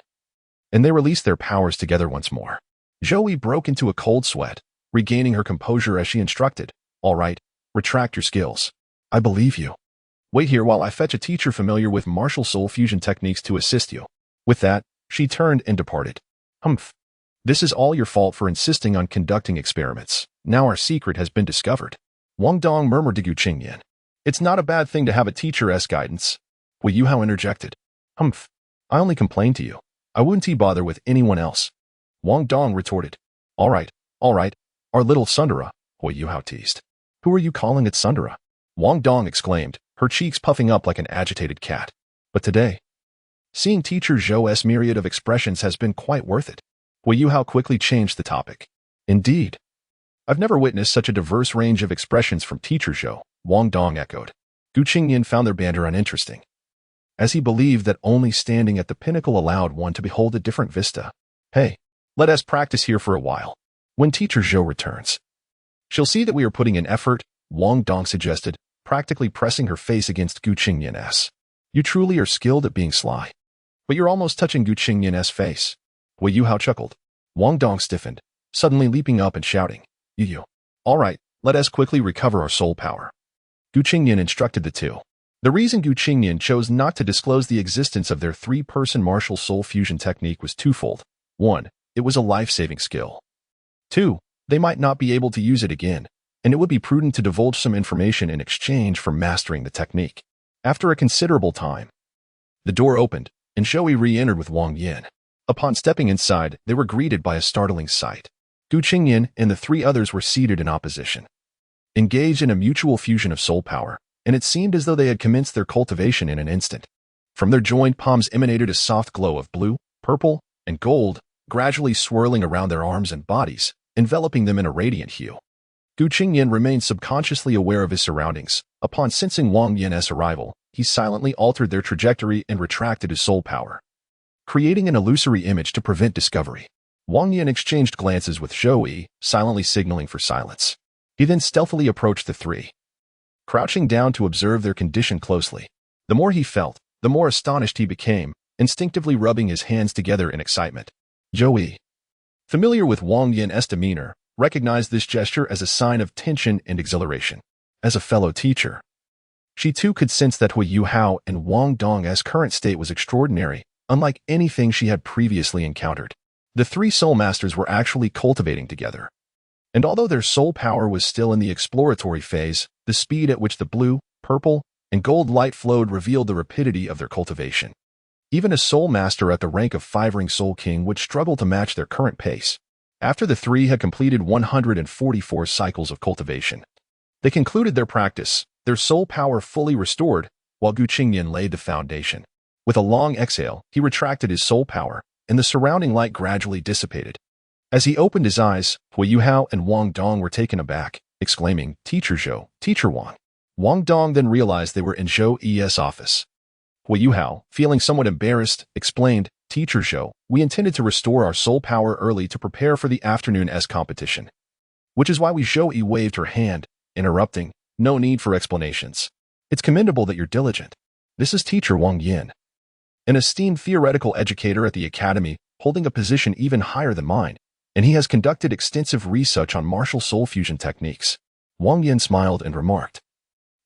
and they released their powers together once more. Zhou Yi broke into a cold sweat, regaining her composure as she instructed, "All right, retract your skills. I believe you. Wait here while I fetch a teacher familiar with martial soul fusion techniques to assist you." With that, she turned and departed. "Humph. This is all your fault for insisting on conducting experiments. Now our secret has been discovered." Wong Dong murmured to Qingnian. "It's not a bad thing to have a teacher's guidance." Hui Yuhao interjected. "Humph. I only complain to you. I wouldn't bother with anyone else." Wong Dong retorted. All right, our little Sundara," Hui Yuhao teased. "Who are you calling it Sundara?" Wong Dong exclaimed, her cheeks puffing up like an agitated cat. "But today, seeing teacher Zhou's myriad of expressions has been quite worth it." Hui Yuhao quickly changed the topic. "Indeed. I've never witnessed such a diverse range of expressions from teacher Zhou," Wong Dong echoed. Qingnian found their banter uninteresting, as he believed that only standing at the pinnacle allowed one to behold a different vista. "Hey, let us practice here for a while. When teacher Zhou returns, she'll see that we are putting in effort," Wong Dong suggested, practically pressing her face against Qingnian's. "You truly are skilled at being sly. But you're almost touching Qingnian's face." Hui Yuhao chuckled. Wong Dong stiffened, suddenly leaping up and shouting, You. All right, let us quickly recover our soul power." Qingnian instructed the two. The reason Qingnian chose not to disclose the existence of their three-person martial soul fusion technique was twofold. 1. It was a life-saving skill. 2. They might not be able to use it again, and it would be prudent to divulge some information in exchange for mastering the technique. After a considerable time, the door opened, and Zhou Yi re-entered with Wang Yin. Upon stepping inside, they were greeted by a startling sight. Qingnian and the three others were seated in opposition, engaged in a mutual fusion of soul power, and it seemed as though they had commenced their cultivation in an instant. From their joined palms emanated a soft glow of blue, purple, and gold, gradually swirling around their arms and bodies, enveloping them in a radiant hue. Qingnian remained subconsciously aware of his surroundings. Upon sensing Wang Yin's arrival, he silently altered their trajectory and retracted his soul power, creating an illusory image to prevent discovery. Wang Yin exchanged glances with Zhou Yi, silently signaling for silence. He then stealthily approached the three, crouching down to observe their condition closely. The more he felt, the more astonished he became, instinctively rubbing his hands together in excitement. Zhou Yi, familiar with Wang Yin's demeanor, recognized this gesture as a sign of tension and exhilaration. As a fellow teacher, she too could sense that Hui Yuhao and Wong Dong's current state was extraordinary, unlike anything she had previously encountered. The three soul masters were actually cultivating together. And although their soul power was still in the exploratory phase, the speed at which the blue, purple, and gold light flowed revealed the rapidity of their cultivation. Even a soul master at the rank of 5-ring soul king would struggle to match their current pace. After the three had completed 144 cycles of cultivation, they concluded their practice, their soul power fully restored, while Qingnian laid the foundation. With a long exhale, he retracted his soul power, and the surrounding light gradually dissipated. As he opened his eyes, Hui Yuhao and Wong Dong were taken aback, exclaiming, "Teacher Zhou, Teacher Wang." Wong Dong then realized they were in Zhou Yi's office. Hui Yuhao, feeling somewhat embarrassed, explained, "Teacher Zhou, we intended to restore our soul power early to prepare for the afternoon S competition. Which is why Zhou Yi waved her hand, interrupting, "No need for explanations. It's commendable that you're diligent. This is Teacher Wang Yin, an esteemed theoretical educator at the academy, holding a position even higher than mine, and he has conducted extensive research on martial soul fusion techniques." Wang Yin smiled and remarked,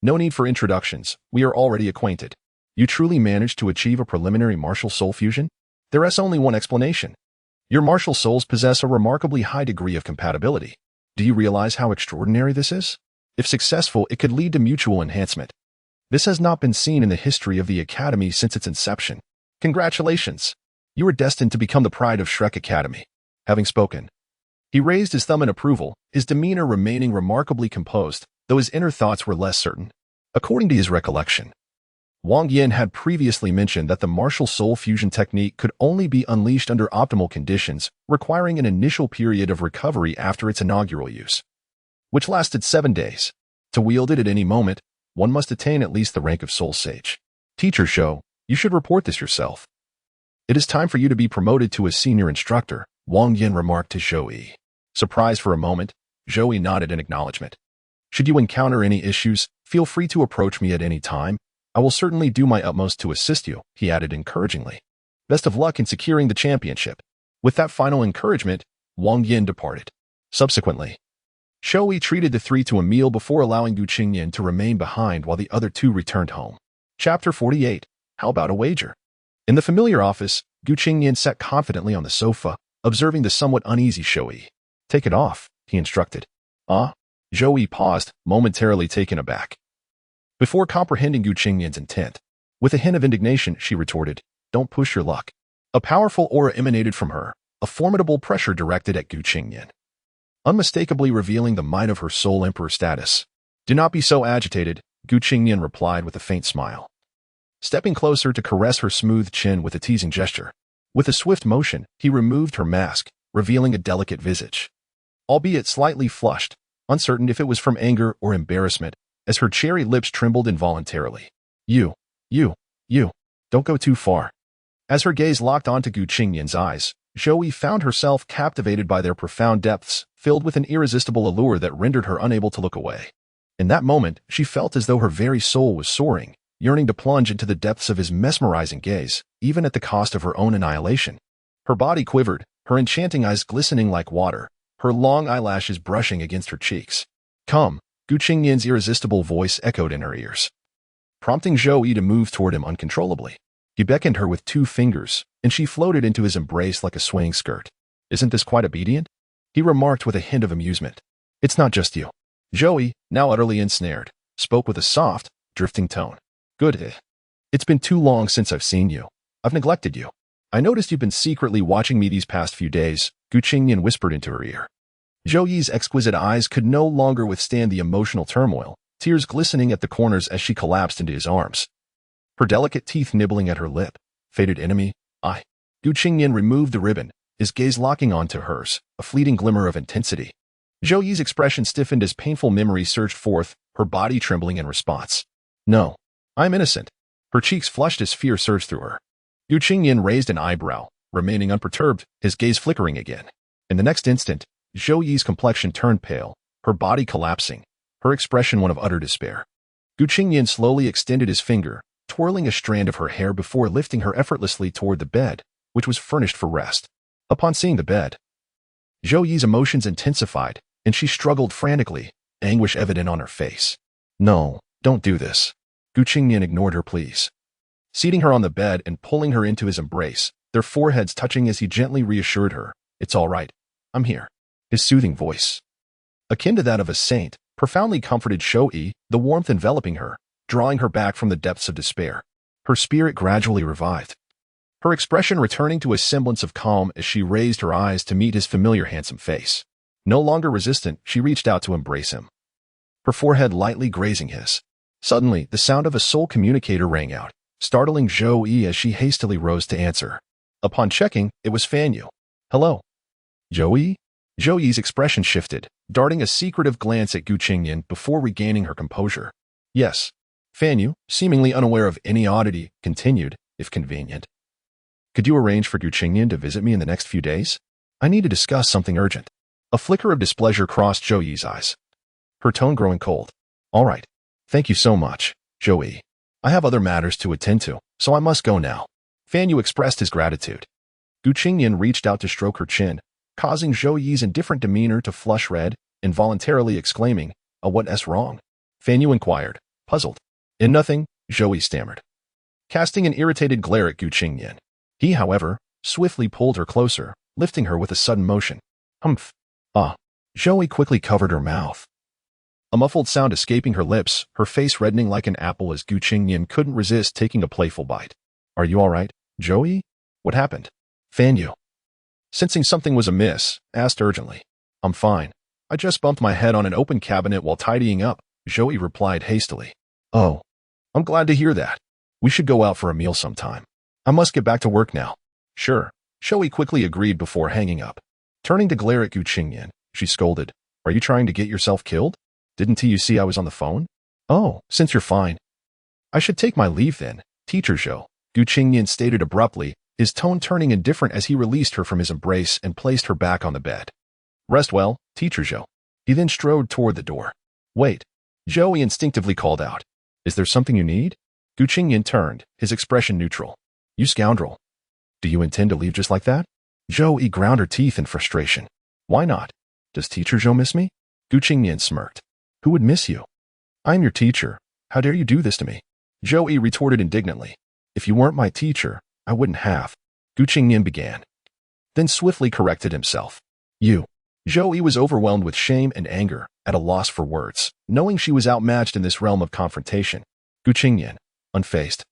"No need for introductions, we are already acquainted. You truly managed to achieve a preliminary martial soul fusion? There is only one explanation. Your martial souls possess a remarkably high degree of compatibility. Do you realize how extraordinary this is? If successful, it could lead to mutual enhancement. This has not been seen in the history of the academy since its inception. Congratulations! You are destined to become the pride of Shrek Academy." Having spoken, he raised his thumb in approval, his demeanor remaining remarkably composed, though his inner thoughts were less certain. According to his recollection, Wang Yin had previously mentioned that the martial soul fusion technique could only be unleashed under optimal conditions, requiring an initial period of recovery after its inaugural use, which lasted 7 days. To wield it at any moment, one must attain at least the rank of soul sage. "Teacher Zhou, you should report this yourself. It is time for you to be promoted to a senior instructor," Wang Yin remarked to Zhou Yi. Surprised for a moment, Zhou Yi nodded in acknowledgement. "Should you encounter any issues, feel free to approach me at any time. I will certainly do my utmost to assist you," he added encouragingly. "Best of luck in securing the championship." With that final encouragement, Wang Yin departed. Subsequently, Zhou Yi treated the three to a meal before allowing Qingnian to remain behind while the other two returned home. Chapter 48. How about a wager? In the familiar office, Qingnian sat confidently on the sofa, observing the somewhat uneasy Zhou Yi. "Take it off," he instructed. "Ah?" Zhou Yi paused, momentarily taken aback. Before comprehending Qingnian's intent, with a hint of indignation, she retorted, "Don't push your luck." A powerful aura emanated from her, a formidable pressure directed at Qingnian, unmistakably revealing the might of her soul emperor status. "Do not be so agitated," Qingnian replied with a faint smile, stepping closer to caress her smooth chin with a teasing gesture. With a swift motion, he removed her mask, revealing a delicate visage, albeit slightly flushed, uncertain if it was from anger or embarrassment, as her cherry lips trembled involuntarily. You, don't go too far." As her gaze locked onto Qingnian's eyes, Zhou Yi found herself captivated by their profound depths, filled with an irresistible allure that rendered her unable to look away. In that moment, she felt as though her very soul was soaring, yearning to plunge into the depths of his mesmerizing gaze, even at the cost of her own annihilation. Her body quivered, her enchanting eyes glistening like water, her long eyelashes brushing against her cheeks. "Come," Qingnian's irresistible voice echoed in her ears, prompting Zhou Yi to move toward him uncontrollably. He beckoned her with 2 fingers, and she floated into his embrace like a swaying skirt. "Isn't this quite obedient?" he remarked with a hint of amusement. "It's not just you." Zhou Yi, now utterly ensnared, spoke with a soft, drifting tone. "Good. It's been too long since I've seen you. I've neglected you. I noticed you've been secretly watching me these past few days," Qingnian whispered into her ear. Zhou Yi's exquisite eyes could no longer withstand the emotional turmoil, tears glistening at the corners as she collapsed into his arms. Her delicate teeth nibbling at her lip. "Fated enemy, I." Qingnian removed the ribbon, his gaze locking onto hers, a fleeting glimmer of intensity. Zhou Yi's expression stiffened as painful memories surged forth, her body trembling in response. "No, I'm innocent." Her cheeks flushed as fear surged through her. Qingnian raised an eyebrow, remaining unperturbed, his gaze flickering again. In the next instant, Zhou Yi's complexion turned pale, her body collapsing, her expression one of utter despair. Qingnian slowly extended his finger, twirling a strand of her hair before lifting her effortlessly toward the bed, which was furnished for rest. Upon seeing the bed, Zhou Yi's emotions intensified, and she struggled frantically, anguish evident on her face. "No, don't do this." Qingnian ignored her pleas. seating her on the bed and pulling her into his embrace, their foreheads touching as he gently reassured her, "It's all right. I'm here." His soothing voice, akin to that of a saint, profoundly comforted Shou-yi, the warmth enveloping her, drawing her back from the depths of despair. Her spirit gradually revived, her expression returning to a semblance of calm as she raised her eyes to meet his familiar handsome face. No longer resistant, she reached out to embrace him, her forehead lightly grazing his. Suddenly, the sound of a soul communicator rang out, startling Zhou-yi as she hastily rose to answer. Upon checking, it was Fan Yu. "Hello, Zhou-yi?" Zhou-yi's expression shifted, darting a secretive glance at Gu Qingnian before regaining her composure. "Yes." Fan Yu, seemingly unaware of any oddity, continued, "If convenient. Could you arrange for Gu Qingnian to visit me in the next few days? I need to discuss something urgent." A flicker of displeasure crossed Zhou-yi's eyes, her tone growing cold. "All right. Thank you so much, Zhou-yi. I have other matters to attend to, so I must go now." Fan Yu expressed his gratitude. Gu Qingnian reached out to stroke her chin, causing Zhou-yi's indifferent demeanor to flush red, involuntarily exclaiming, "What's wrong?" Fan Yu inquired, puzzled. "In nothing," Zhou-yi stammered, casting an irritated glare at Gu Qingnian. He, however, swiftly pulled her closer, lifting her with a sudden motion. "Humph. Ah." Zhou-yi quickly covered her mouth, a muffled sound escaping her lips, her face reddening like an apple as Gu Qingnian couldn't resist taking a playful bite. "Are you all right, Zhou-yi? What happened?" Fan Yu, sensing something was amiss, asked urgently. "I'm fine. I just bumped my head on an open cabinet while tidying up," Zhou-yi replied hastily. "Oh, I'm glad to hear that. We should go out for a meal sometime. I must get back to work now." "Sure," Zhou-yi quickly agreed before hanging up. Turning to glare at Gu Qingnian, she scolded, "Are you trying to get yourself killed? Didn't you see I was on the phone?" "Oh, since you're fine, I should take my leave then, Teacher Zhou," Gu Qingnian stated abruptly, his tone turning indifferent as he released her from his embrace and placed her back on the bed. "Rest well, Teacher Zhou." He then strode toward the door. "Wait," Zhou-yi instinctively called out. "Is there something you need?" Gu Qingnian turned, his expression neutral. "You scoundrel. Do you intend to leave just like that?" Zhou-yi ground her teeth in frustration. "Why not? Does Teacher Zhou miss me?" Gu Qingnian smirked. "Who would miss you? I'm your teacher. How dare you do this to me?" Zhou-yi retorted indignantly. "If you weren't my teacher, I wouldn't have." Gu Qingnian began, then swiftly corrected himself. "You." Zhou-yi was overwhelmed with shame and anger, at a loss for words, knowing she was outmatched in this realm of confrontation. Gu Qingnian, unfazed,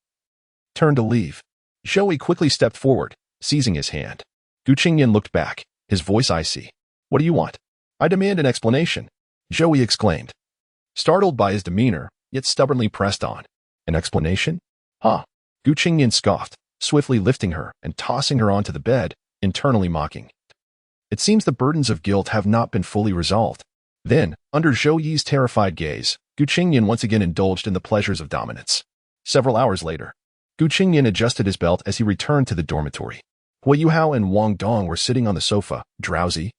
turned to leave. Zhou-yi quickly stepped forward, seizing his hand. Gu Qingnian looked back, his voice icy. "What do you want?" "I demand an explanation," Zhou-yi exclaimed, startled by his demeanor, yet stubbornly pressed on. "An explanation? Ha!" Gu Qingnian scoffed, swiftly lifting her and tossing her onto the bed, internally mocking. It seems the burdens of guilt have not been fully resolved. Then, under Zhou-yi's terrified gaze, Gu Qingnian once again indulged in the pleasures of dominance. Several hours later, Gu Qingnian adjusted his belt as he returned to the dormitory. Hui Yuhao and Wong Dong were sitting on the sofa, drowsy,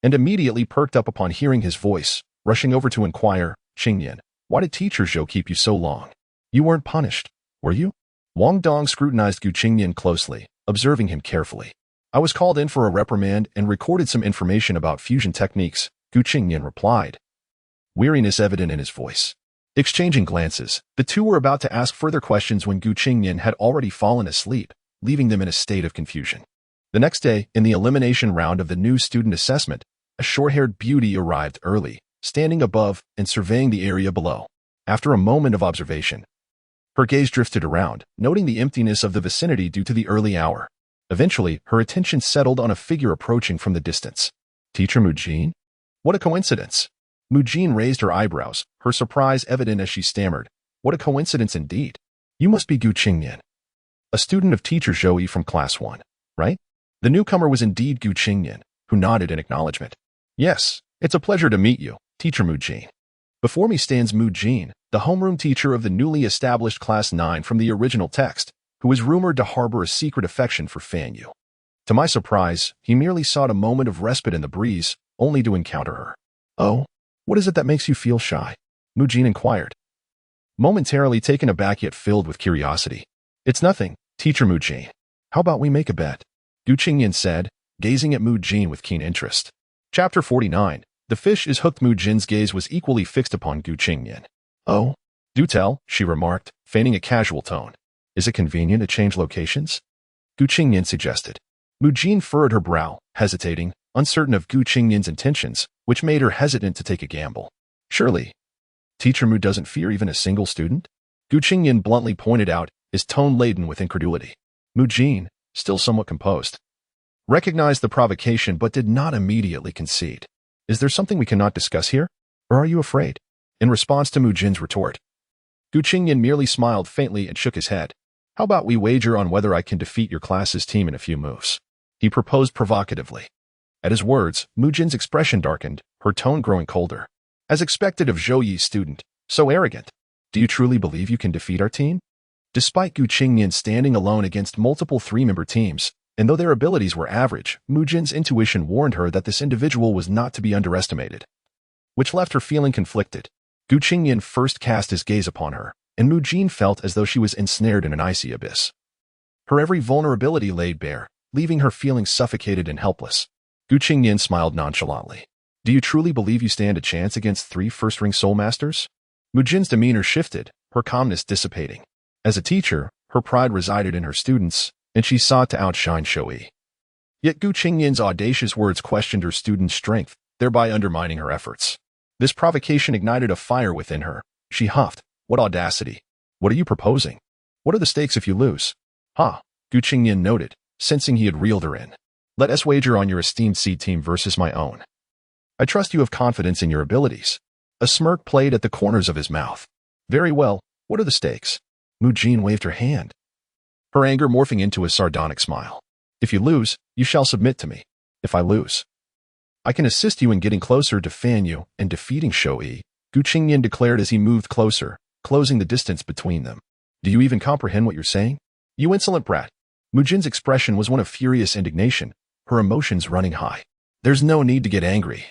and immediately perked up upon hearing his voice, rushing over to inquire, "Qingnian, why did Teacher Zhou keep you so long? You weren't punished, were you?" Wong Dong scrutinized Gu Qingnian closely, observing him carefully. "I was called in for a reprimand and recorded some information about fusion techniques," Gu Qingnian replied, weariness evident in his voice. Exchanging glances, the two were about to ask further questions when Gu Qingnian had already fallen asleep, leaving them in a state of confusion. The next day, in the elimination round of the new student assessment, a short-haired beauty arrived early, standing above and surveying the area below. After a moment of observation, her gaze drifted around, noting the emptiness of the vicinity due to the early hour. Eventually, her attention settled on a figure approaching from the distance. "Teacher Mujin? What a coincidence!" Mujin raised her eyebrows, her surprise evident as she stammered, "What a coincidence indeed. You must be Gu Qingnian, a student of Teacher Zhou-yi from Class 1, right?" The newcomer was indeed Gu Qingnian, who nodded in acknowledgement. "Yes, it's a pleasure to meet you, Teacher Mujin." Before me stands Mujin, the homeroom teacher of the newly established Class 9 from the original text, who is rumored to harbor a secret affection for Fan Yu. To my surprise, he merely sought a moment of respite in the breeze, only to encounter her. "Oh, what is it that makes you feel shy?" Mujin inquired, momentarily taken aback yet filled with curiosity. "It's nothing, Teacher Mujin. How about we make a bet?" Gu Qingnian said, gazing at Mujin with keen interest. Chapter 49. The fish is hooked. Mujin's gaze was equally fixed upon Gu Qingnian. "Oh, do tell," she remarked, feigning a casual tone. Is it convenient to change locations? Gu Qingnian suggested. Mu Jin furrowed her brow, hesitating, uncertain of Gu Qingnian's intentions, which made her hesitant to take a gamble. Surely, Teacher Mu doesn't fear even a single student? Gu Qingnian bluntly pointed out, his tone laden with incredulity. Mu Jin, still somewhat composed, recognized the provocation but did not immediately concede. Is there something we cannot discuss here? Or are you afraid? In response to Mu Jin's retort, Gu Qingnian merely smiled faintly and shook his head. How about we wager on whether I can defeat your class's team in a few moves? He proposed provocatively. At his words, Mu Jin's expression darkened, her tone growing colder. As expected of Zhou Yi's student, so arrogant. Do you truly believe you can defeat our team? Despite Gu Qingnian standing alone against multiple three-member teams, and though their abilities were average, Mu Jin's intuition warned her that this individual was not to be underestimated, which left her feeling conflicted. Gu Qingnian first cast his gaze upon her, and Mu Jin felt as though she was ensnared in an icy abyss. Her every vulnerability laid bare, leaving her feeling suffocated and helpless. Gu Qingnian smiled nonchalantly. Do you truly believe you stand a chance against 3 first-ring soul masters? Mu Jin's demeanor shifted, her calmness dissipating. As a teacher, her pride resided in her students, and she sought to outshine Zhou Yi. Yet Gu Qingnian's audacious words questioned her students' strength, thereby undermining her efforts. This provocation ignited a fire within her. She huffed. What audacity! What are you proposing? What are the stakes if you lose? Ha! Gu Qingnian noted, sensing he had reeled her in. Let us wager on your esteemed seed team versus my own. I trust you have confidence in your abilities. A smirk played at the corners of his mouth. Very well, what are the stakes? Mu Jin waved her hand, her anger morphing into a sardonic smile. If you lose, you shall submit to me. If I lose, I can assist you in getting closer to Fan Yu and defeating Zhou Yi, Gu Qingnian declared as he moved closer, closing the distance between them. Do you even comprehend what you're saying? You insolent brat. Mu Jin's expression was one of furious indignation, her emotions running high. There's no need to get angry.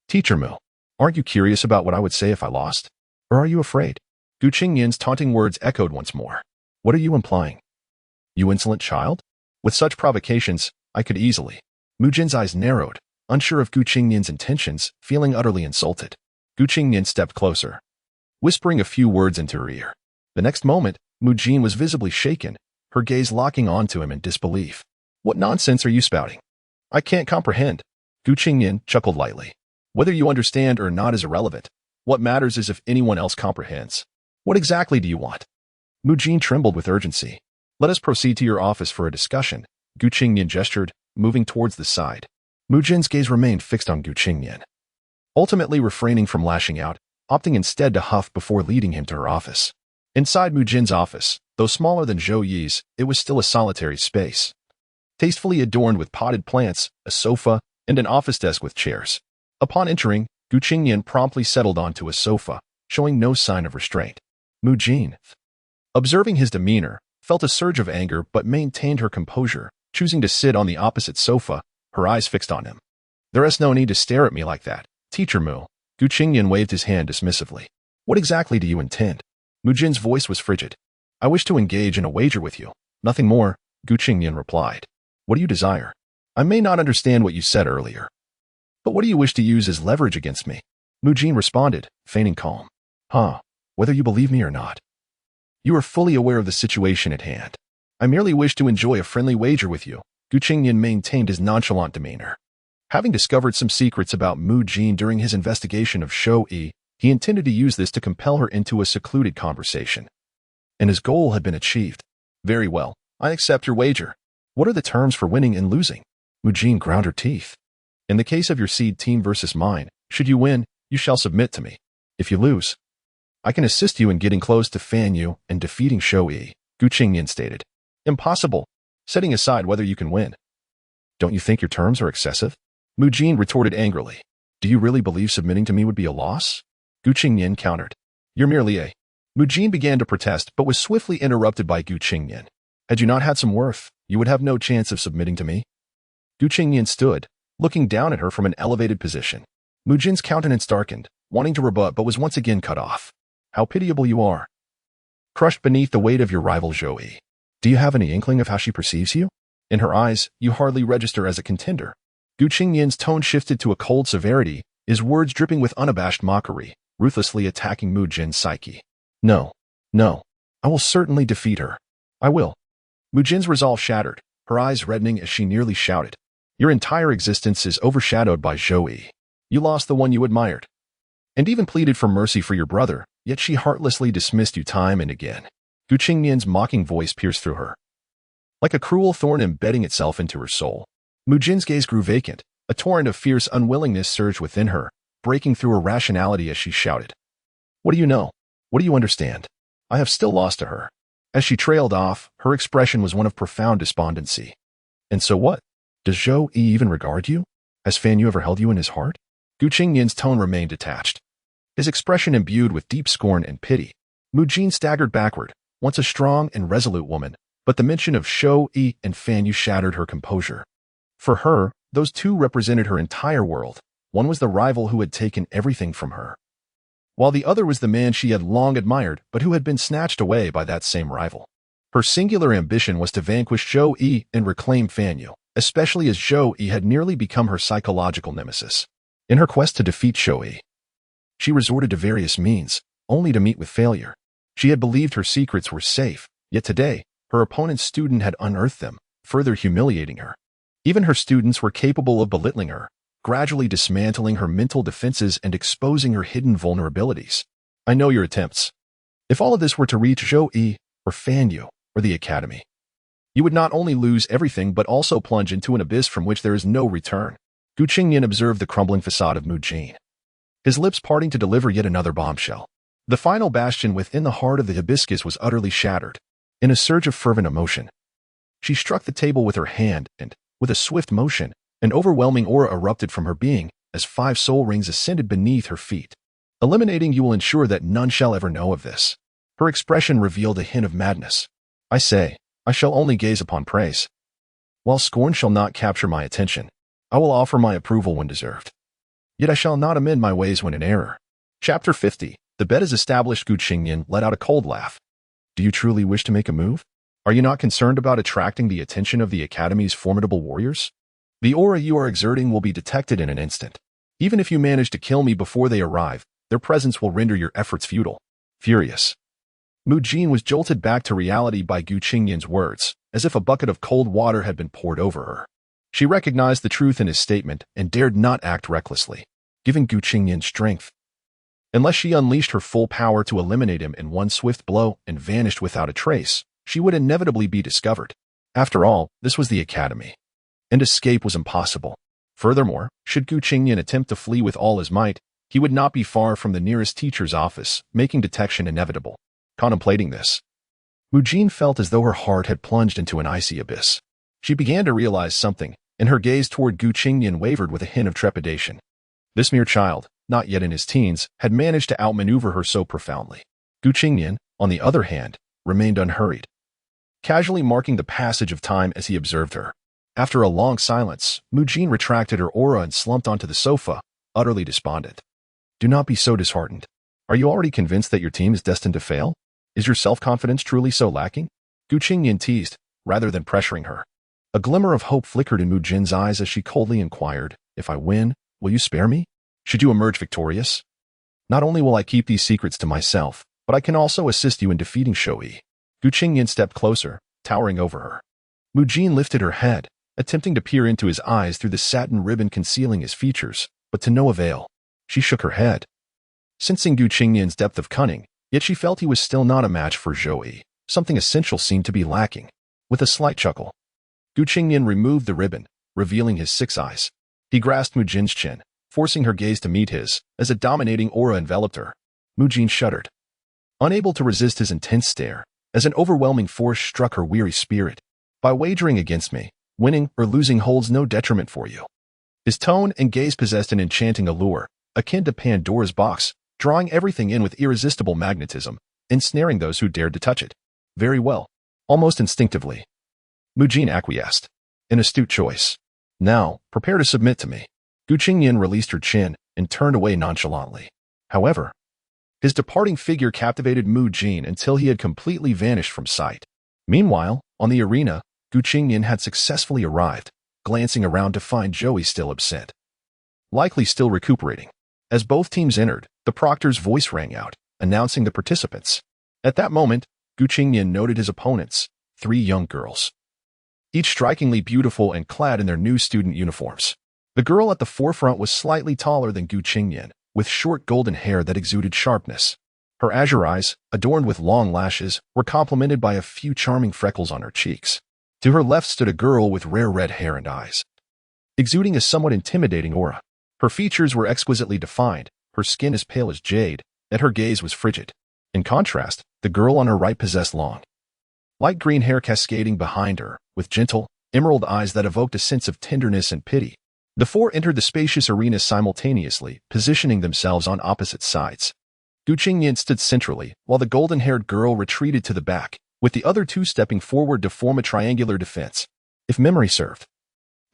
Teacher Mu, aren't you curious about what I would say if I lost? Or are you afraid? Gu Qingnian's taunting words echoed once more. What are you implying? You insolent child? With such provocations, I could easily. Mu Jin's eyes narrowed, unsure of Gu Qingnian's intentions, feeling utterly insulted. Gu Qingnian stepped closer, whispering a few words into her ear. The next moment, Mu Jin was visibly shaken, her gaze locking onto him in disbelief. What nonsense are you spouting? I can't comprehend. Gu Qingnian chuckled lightly. Whether you understand or not is irrelevant. What matters is if anyone else comprehends. What exactly do you want? Mu Jin trembled with urgency. Let us proceed to your office for a discussion. Gu Qingnian gestured, moving towards the side. Mu Jin's gaze remained fixed on Gu Qingnian, ultimately refraining from lashing out, opting instead to huff before leading him to her office. Inside Mu Jin's office, though smaller than Zhou Yi's, it was still a solitary space, tastefully adorned with potted plants, a sofa, and an office desk with chairs. Upon entering, Gu Qingnian promptly settled onto a sofa, showing no sign of restraint. Mu Jin, observing his demeanor, felt a surge of anger but maintained her composure, choosing to sit on the opposite sofa, her eyes fixed on him. There is no need to stare at me like that, Teacher Mu. Gu Qingnian waved his hand dismissively. What exactly do you intend? Mu Jin's voice was frigid. I wish to engage in a wager with you. Nothing more, Gu Qingnian replied. What do you desire? I may not understand what you said earlier, but what do you wish to use as leverage against me? Mu Jin responded, feigning calm. Whether you believe me or not, you are fully aware of the situation at hand. I merely wish to enjoy a friendly wager with you. Gu Qingnian maintained his nonchalant demeanor. Having discovered some secrets about Mu Jin during his investigation of Zhou Yi, he intended to use this to compel her into a secluded conversation. And his goal had been achieved. Very well, I accept your wager. What are the terms for winning and losing? Mu Jin ground her teeth. In the case of your seed team versus mine, should you win, you shall submit to me. If you lose, I can assist you in getting close to Fan Yu and defeating Zhou Yi, Gu Qingnian stated. Impossible, setting aside whether you can win. Don't you think your terms are excessive? Mu Jin retorted angrily. Do you really believe submitting to me would be a loss? Gu Qingnian countered. You're merely a... Mu Jin began to protest but was swiftly interrupted by Gu Qingnian. Had you not had some worth, you would have no chance of submitting to me. Gu Qingnian stood, looking down at her from an elevated position. Mu Jin's countenance darkened, wanting to rebut but was once again cut off. How pitiable you are. Crushed beneath the weight of your rival Zhou Yi. Do you have any inkling of how she perceives you? In her eyes, you hardly register as a contender. Gu Qingnian's tone shifted to a cold severity, his words dripping with unabashed mockery, ruthlessly attacking Mu Jin's psyche. No, I will certainly defeat her. I will. Mu Jin's resolve shattered, her eyes reddening as she nearly shouted. Your entire existence is overshadowed by Zhou Yi. You lost the one you admired. And even pleaded for mercy for your brother, yet she heartlessly dismissed you time and again. Qingnian's mocking voice pierced through her. Like a cruel thorn embedding itself into her soul. Mu Jin's gaze grew vacant. A torrent of fierce unwillingness surged within her, breaking through her rationality as she shouted. What do you know? What do you understand? I have still lost to her. As she trailed off, her expression was one of profound despondency. And so what? Does Zhou Yi even regard you? Has Fan Yu ever held you in his heart? Qingnian's tone remained detached. His expression imbued with deep scorn and pity. Mu Jin staggered backward, once a strong and resolute woman, but the mention of Zhou Yi and Fan Yu shattered her composure. For her, those two represented her entire world. One was the rival who had taken everything from her, while the other was the man she had long admired but who had been snatched away by that same rival. Her singular ambition was to vanquish Zhou Yi and reclaim Fan Yu, especially as Zhou Yi had nearly become her psychological nemesis. In her quest to defeat Zhou Yi, she resorted to various means, only to meet with failure. She had believed her secrets were safe, yet today, her opponent's student had unearthed them, further humiliating her. Even her students were capable of belittling her, gradually dismantling her mental defenses and exposing her hidden vulnerabilities. I know your attempts. If all of this were to reach Zhou Yi, or Fan Yu, or the Academy, you would not only lose everything but also plunge into an abyss from which there is no return. Qingnian observed the crumbling facade of Mu Jin, his lips parting to deliver yet another bombshell. The final bastion within the heart of the hibiscus was utterly shattered. In a surge of fervent emotion, she struck the table with her hand and, with a swift motion, an overwhelming aura erupted from her being as 5 soul rings ascended beneath her feet. Eliminating you will ensure that none shall ever know of this. Her expression revealed a hint of madness. I say, I shall only gaze upon praise. While scorn shall not capture my attention, I will offer my approval when deserved. Yet I shall not amend my ways when in error. Chapter 50. The bet is established. Qingnian let out a cold laugh. Do you truly wish to make a move? Are you not concerned about attracting the attention of the Academy's formidable warriors? The aura you are exerting will be detected in an instant. Even if you manage to kill me before they arrive, their presence will render your efforts futile. Furious, Mu Jin was jolted back to reality by Qingnian's words, as if a bucket of cold water had been poured over her. She recognized the truth in his statement and dared not act recklessly, giving Qingnian strength. Unless she unleashed her full power to eliminate him in one swift blow and vanished without a trace, she would inevitably be discovered. After all, this was the Academy, and escape was impossible. Furthermore, should Qingnian attempt to flee with all his might, he would not be far from the nearest teacher's office, making detection inevitable. Contemplating this, Mu Jin felt as though her heart had plunged into an icy abyss. She began to realize something, and her gaze toward Qingnian wavered with a hint of trepidation. This mere child, not yet in his teens, had managed to outmaneuver her so profoundly. Qingnian, on the other hand, remained unhurried, casually marking the passage of time as he observed her. After a long silence, Mu Jin retracted her aura and slumped onto the sofa, utterly despondent. Do not be so disheartened. Are you already convinced that your team is destined to fail? Is your self-confidence truly so lacking? Qingnian teased, rather than pressuring her. A glimmer of hope flickered in Mu Jin's eyes as she coldly inquired, if I win, will you spare me? Should you emerge victorious? Not only will I keep these secrets to myself, but I can also assist you in defeating Zhou Yi. Qingnian stepped closer, towering over her. Mu Jin lifted her head, attempting to peer into his eyes through the satin ribbon concealing his features, but to no avail. She shook her head, sensing Qingnian's depth of cunning, yet she felt he was still not a match for Zhou Yi. Something essential seemed to be lacking. With a slight chuckle, Qingnian removed the ribbon, revealing his 6 eyes. He grasped Mu Jin's chin, forcing her gaze to meet his, as a dominating aura enveloped her. Mu Jin shuddered, unable to resist his intense stare, as an overwhelming force struck her weary spirit. By wagering against me, winning or losing holds no detriment for you. His tone and gaze possessed an enchanting allure, akin to Pandora's box, drawing everything in with irresistible magnetism, ensnaring those who dared to touch it. Very well. Almost instinctively, Mu Jin acquiesced. An astute choice. Now, prepare to submit to me. Qingnian released her chin and turned away nonchalantly. However, his departing figure captivated Mu Jin until he had completely vanished from sight. Meanwhile, on the arena, Qingnian had successfully arrived, glancing around to find Zhou Yi still absent, likely still recuperating. As both teams entered, the proctor's voice rang out, announcing the participants. At that moment, Qingnian noted his opponents, three young girls, each strikingly beautiful and clad in their new student uniforms. The girl at the forefront was slightly taller than Qingnian, with short golden hair that exuded sharpness. Her azure eyes, adorned with long lashes, were complemented by a few charming freckles on her cheeks. To her left stood a girl with rare red hair and eyes, exuding a somewhat intimidating aura. Her features were exquisitely defined, her skin as pale as jade, yet her gaze was frigid. In contrast, the girl on her right possessed long, light green hair cascading behind her, with gentle, emerald eyes that evoked a sense of tenderness and pity. The four entered the spacious arena simultaneously, positioning themselves on opposite sides. Qingnian stood centrally, while the golden-haired girl retreated to the back, with the other two stepping forward to form a triangular defense. If memory served,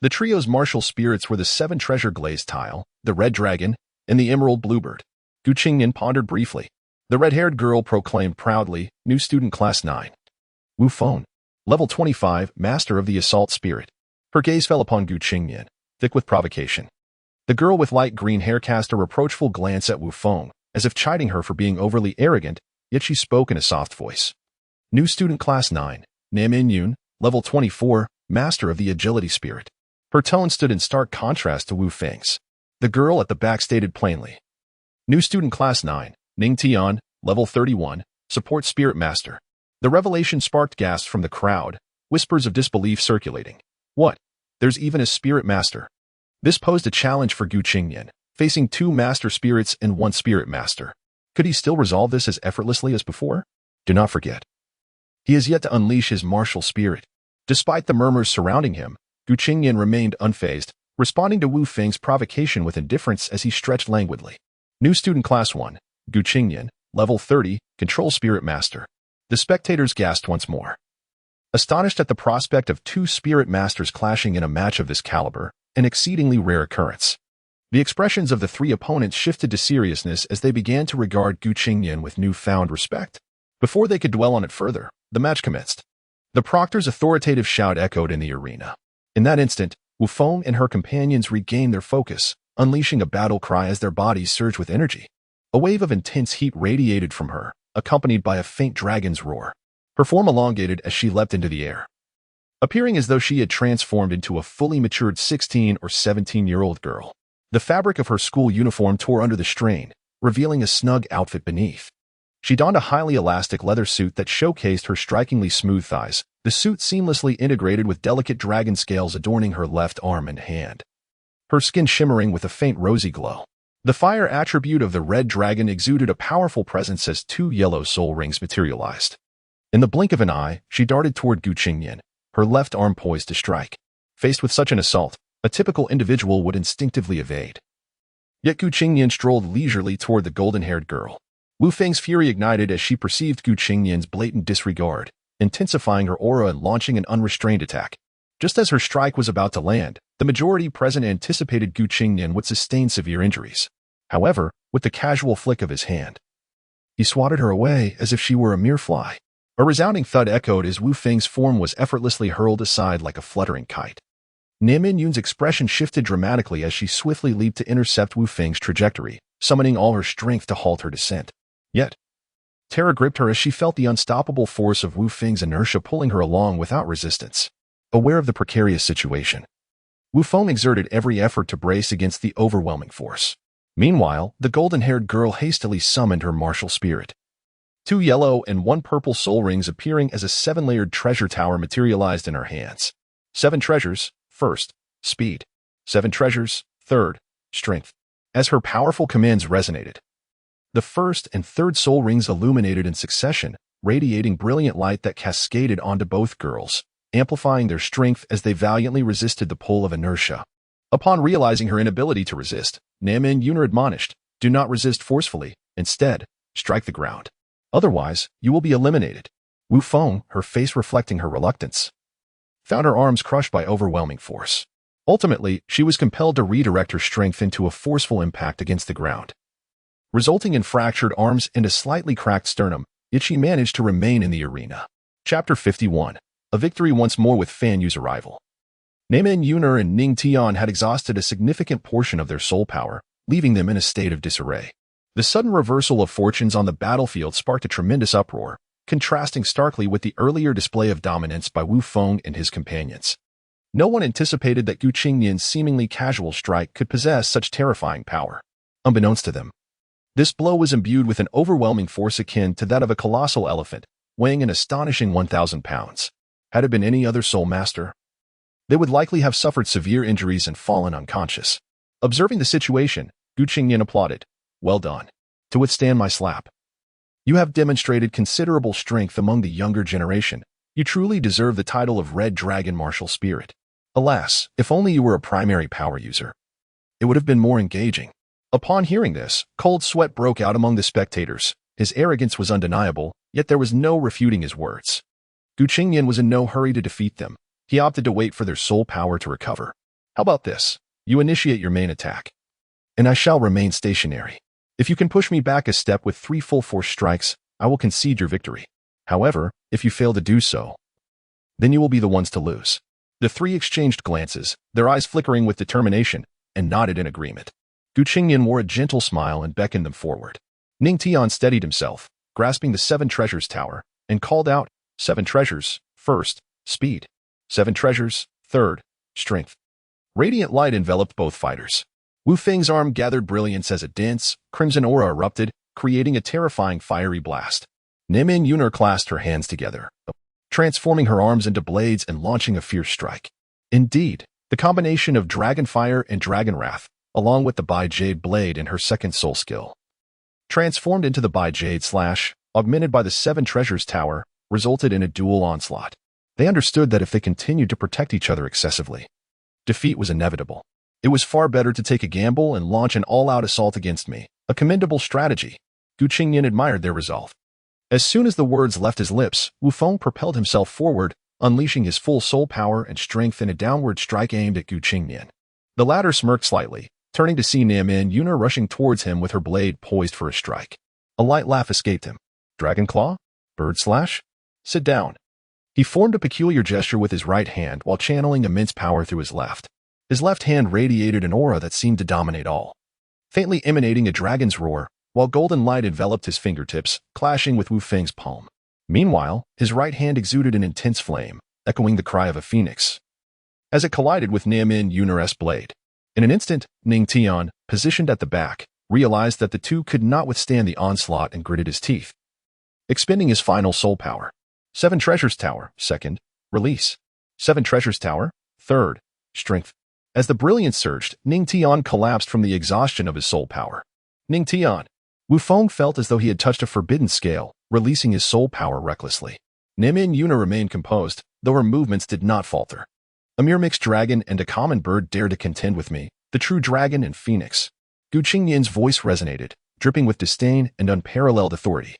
the trio's martial spirits were the 7 treasure glazed tile, the red dragon, and the emerald bluebird. Qingnian pondered briefly. The red-haired girl proclaimed proudly, "New student class 9. Wu Feng, level 25, master of the assault spirit." Her gaze fell upon Qingnian, thick with provocation. The girl with light green hair cast a reproachful glance at Wu Feng, as if chiding her for being overly arrogant, yet she spoke in a soft voice. "New student class 9, Nam In-yoon, level 24, master of the agility spirit." Her tone stood in stark contrast to Wu Feng's. The girl at the back stated plainly, "New student class 9, Ning Tian, level 31, support spirit master." The revelation sparked gasps from the crowd, whispers of disbelief circulating. What? There's even a spirit master? This posed a challenge for Qingnian, facing 2 master spirits and 1 spirit master. Could he still resolve this as effortlessly as before? Do not forget, he has yet to unleash his martial spirit. Despite the murmurs surrounding him, Qingnian remained unfazed, responding to Wu Feng's provocation with indifference as he stretched languidly. New student class 1, Qingnian, level 30, control spirit master. The spectators gasped once more, astonished at the prospect of 2 spirit masters clashing in a match of this caliber, an exceedingly rare occurrence. The expressions of the 3 opponents shifted to seriousness as they began to regard Qingnian with newfound respect. Before they could dwell on it further, the match commenced. The proctor's authoritative shout echoed in the arena. In that instant, Wu Feng and her companions regained their focus, unleashing a battle cry as their bodies surged with energy. A wave of intense heat radiated from her, accompanied by a faint dragon's roar. Her form elongated as she leapt into the air, appearing as though she had transformed into a fully matured 16 or 17-year-old girl. The fabric of her school uniform tore under the strain, revealing a snug outfit beneath. She donned a highly elastic leather suit that showcased her strikingly smooth thighs, the suit seamlessly integrated with delicate dragon scales adorning her left arm and hand. Her skin shimmering with a faint rosy glow. The fire attribute of the red dragon exuded a powerful presence as 2 yellow soul rings materialized. In the blink of an eye, she darted toward Qingnian, her left arm poised to strike. Faced with such an assault, a typical individual would instinctively evade. Yet Qingnian strolled leisurely toward the golden-haired girl. Wu Feng's fury ignited as she perceived Qingnian's blatant disregard, intensifying her aura and launching an unrestrained attack. Just as her strike was about to land, the majority present anticipated Qingnian would sustain severe injuries. However, with the casual flick of his hand, he swatted her away as if she were a mere fly. A resounding thud echoed as Wu Feng's form was effortlessly hurled aside like a fluttering kite. Nam In-yoon's expression shifted dramatically as she swiftly leaped to intercept Wu Feng's trajectory, summoning all her strength to halt her descent. Yet, terror gripped her as she felt the unstoppable force of Wu Feng's inertia pulling her along without resistance. Aware of the precarious situation, Wu Feng exerted every effort to brace against the overwhelming force. Meanwhile, the golden-haired girl hastily summoned her martial spirit. 2 yellow and 1 purple soul rings appearing as a 7-layered treasure tower materialized in her hands. 7 treasures, first, speed. 7 treasures, third, strength. As her powerful commands resonated, the first and third soul rings illuminated in succession, radiating brilliant light that cascaded onto both girls, amplifying their strength as they valiantly resisted the pull of inertia. Upon realizing her inability to resist, Nam In-yoon admonished, "Do not resist forcefully, instead, strike the ground. Otherwise, you will be eliminated." Wu Feng, her face reflecting her reluctance, found her arms crushed by overwhelming force. Ultimately, she was compelled to redirect her strength into a forceful impact against the ground, resulting in fractured arms and a slightly cracked sternum, yet she managed to remain in the arena. Chapter 51. A victory once more with Fan Yu's arrival. Nam In-yoon and Ning Tian had exhausted a significant portion of their soul power, leaving them in a state of disarray. The sudden reversal of fortunes on the battlefield sparked a tremendous uproar, contrasting starkly with the earlier display of dominance by Wu Feng and his companions. No one anticipated that Qingnian's seemingly casual strike could possess such terrifying power. Unbeknownst to them, this blow was imbued with an overwhelming force akin to that of a colossal elephant, weighing an astonishing 1,000 pounds. Had it been any other soul master, they would likely have suffered severe injuries and fallen unconscious. Observing the situation, Qingnian applauded. Well done. To withstand my slap. You have demonstrated considerable strength among the younger generation. You truly deserve the title of Red Dragon Martial Spirit. Alas, if only you were a primary power user. It would have been more engaging. Upon hearing this, cold sweat broke out among the spectators. His arrogance was undeniable, yet there was no refuting his words. Qingnian was in no hurry to defeat them. He opted to wait for their soul power to recover. How about this? You initiate your main attack, and I shall remain stationary. If you can push me back a step with 3 full force strikes, I will concede your victory. However, if you fail to do so, then you will be the ones to lose. The three exchanged glances, their eyes flickering with determination, and nodded in agreement. Qingnian wore a gentle smile and beckoned them forward. Ning Tian steadied himself, grasping the 7 treasures tower, and called out, 7 treasures, first, speed. 7 treasures, third, strength. Radiant light enveloped both fighters. Wu Feng's arm gathered brilliance as a dense, crimson aura erupted, creating a terrifying fiery blast. Nimin Yuner clasped her hands together, transforming her arms into blades and launching a fierce strike. Indeed, the combination of Dragon Fire and Dragon Wrath, along with the Bai Jade blade and her second soul skill, transformed into the Bai Jade slash, augmented by the 7 treasures tower, resulted in a dual onslaught. They understood that if they continued to protect each other excessively, defeat was inevitable. It was far better to take a gamble and launch an all-out assault against me, a commendable strategy. Qingnian admired their resolve. As soon as the words left his lips, Wu Feng propelled himself forward, unleashing his full soul power and strength in a downward strike aimed at Qingnian. The latter smirked slightly, turning to see Nimin Yuner rushing towards him with her blade poised for a strike. A light laugh escaped him. Dragon Claw? Bird Slash? Sit down. He formed a peculiar gesture with his right hand while channeling immense power through his left. His left hand radiated an aura that seemed to dominate all, faintly emanating a dragon's roar, while golden light enveloped his fingertips, clashing with Wu Feng's palm. Meanwhile, his right hand exuded an intense flame, echoing the cry of a phoenix, as it collided with Nimin Yuner's blade. In an instant, Ning Tian, positioned at the back, realized that the two could not withstand the onslaught and gritted his teeth, expending his final soul power. 7 treasures tower, second, release. 7 treasures tower, third, strength. As the brilliance surged, Ning Tian collapsed from the exhaustion of his soul power. Ning Tian. Wu Feng felt as though he had touched a forbidden scale, releasing his soul power recklessly. Nimin Yuner remained composed, though her movements did not falter. A mere mixed dragon and a common bird dared to contend with me, the true dragon and phoenix. Qingnian's voice resonated, dripping with disdain and unparalleled authority.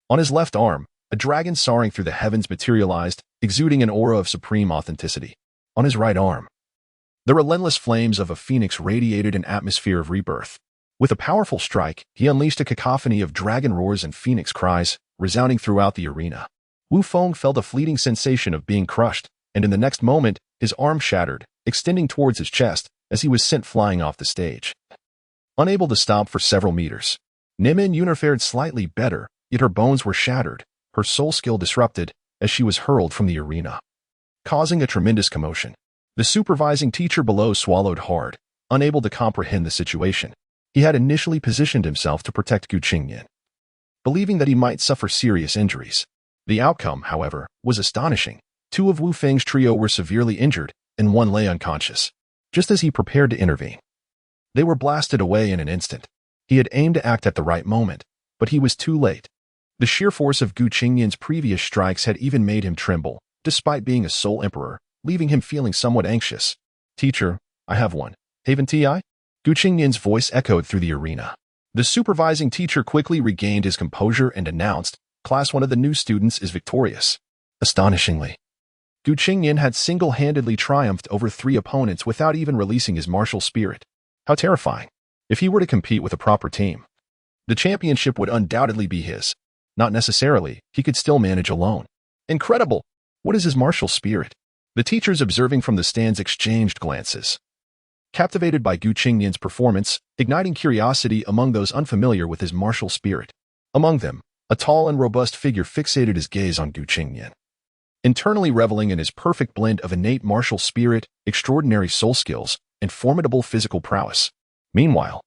On his left arm, a dragon soaring through the heavens materialized, exuding an aura of supreme authenticity. On his right arm, the relentless flames of a phoenix radiated an atmosphere of rebirth. With a powerful strike, he unleashed a cacophony of dragon roars and phoenix cries, resounding throughout the arena. Wu Feng felt a fleeting sensation of being crushed, and in the next moment, his arm shattered, extending towards his chest as he was sent flying off the stage. Unable to stop for several meters, Nimin Yuner fared slightly better, yet her bones were shattered, her soul skill disrupted, as she was hurled from the arena, causing a tremendous commotion. The supervising teacher below swallowed hard, unable to comprehend the situation. He had initially positioned himself to protect Qingnian, believing that he might suffer serious injuries. The outcome, however, was astonishing. 2 of Wu Feng's trio were severely injured, and 1 lay unconscious. Just as he prepared to intervene, they were blasted away in an instant. He had aimed to act at the right moment, but he was too late. The sheer force of Qingnian's previous strikes had even made him tremble, despite being a soul emperor, leaving him feeling somewhat anxious. Teacher, I have one. Haven't I? Qingnian's voice echoed through the arena. The supervising teacher quickly regained his composure and announced, Class 1 of the new students is victorious. Astonishingly, Qingnian had single-handedly triumphed over 3 opponents without even releasing his martial spirit. How terrifying. If he were to compete with a proper team, the championship would undoubtedly be his. Not necessarily, he could still manage alone. Incredible! What is his martial spirit? The teachers observing from the stands exchanged glances, captivated by Qingnian's performance, igniting curiosity among those unfamiliar with his martial spirit. Among them, A tall and robust figure fixated his gaze on Qingnian, internally reveling in his perfect blend of innate martial spirit, extraordinary soul skills, and formidable physical prowess. Meanwhile,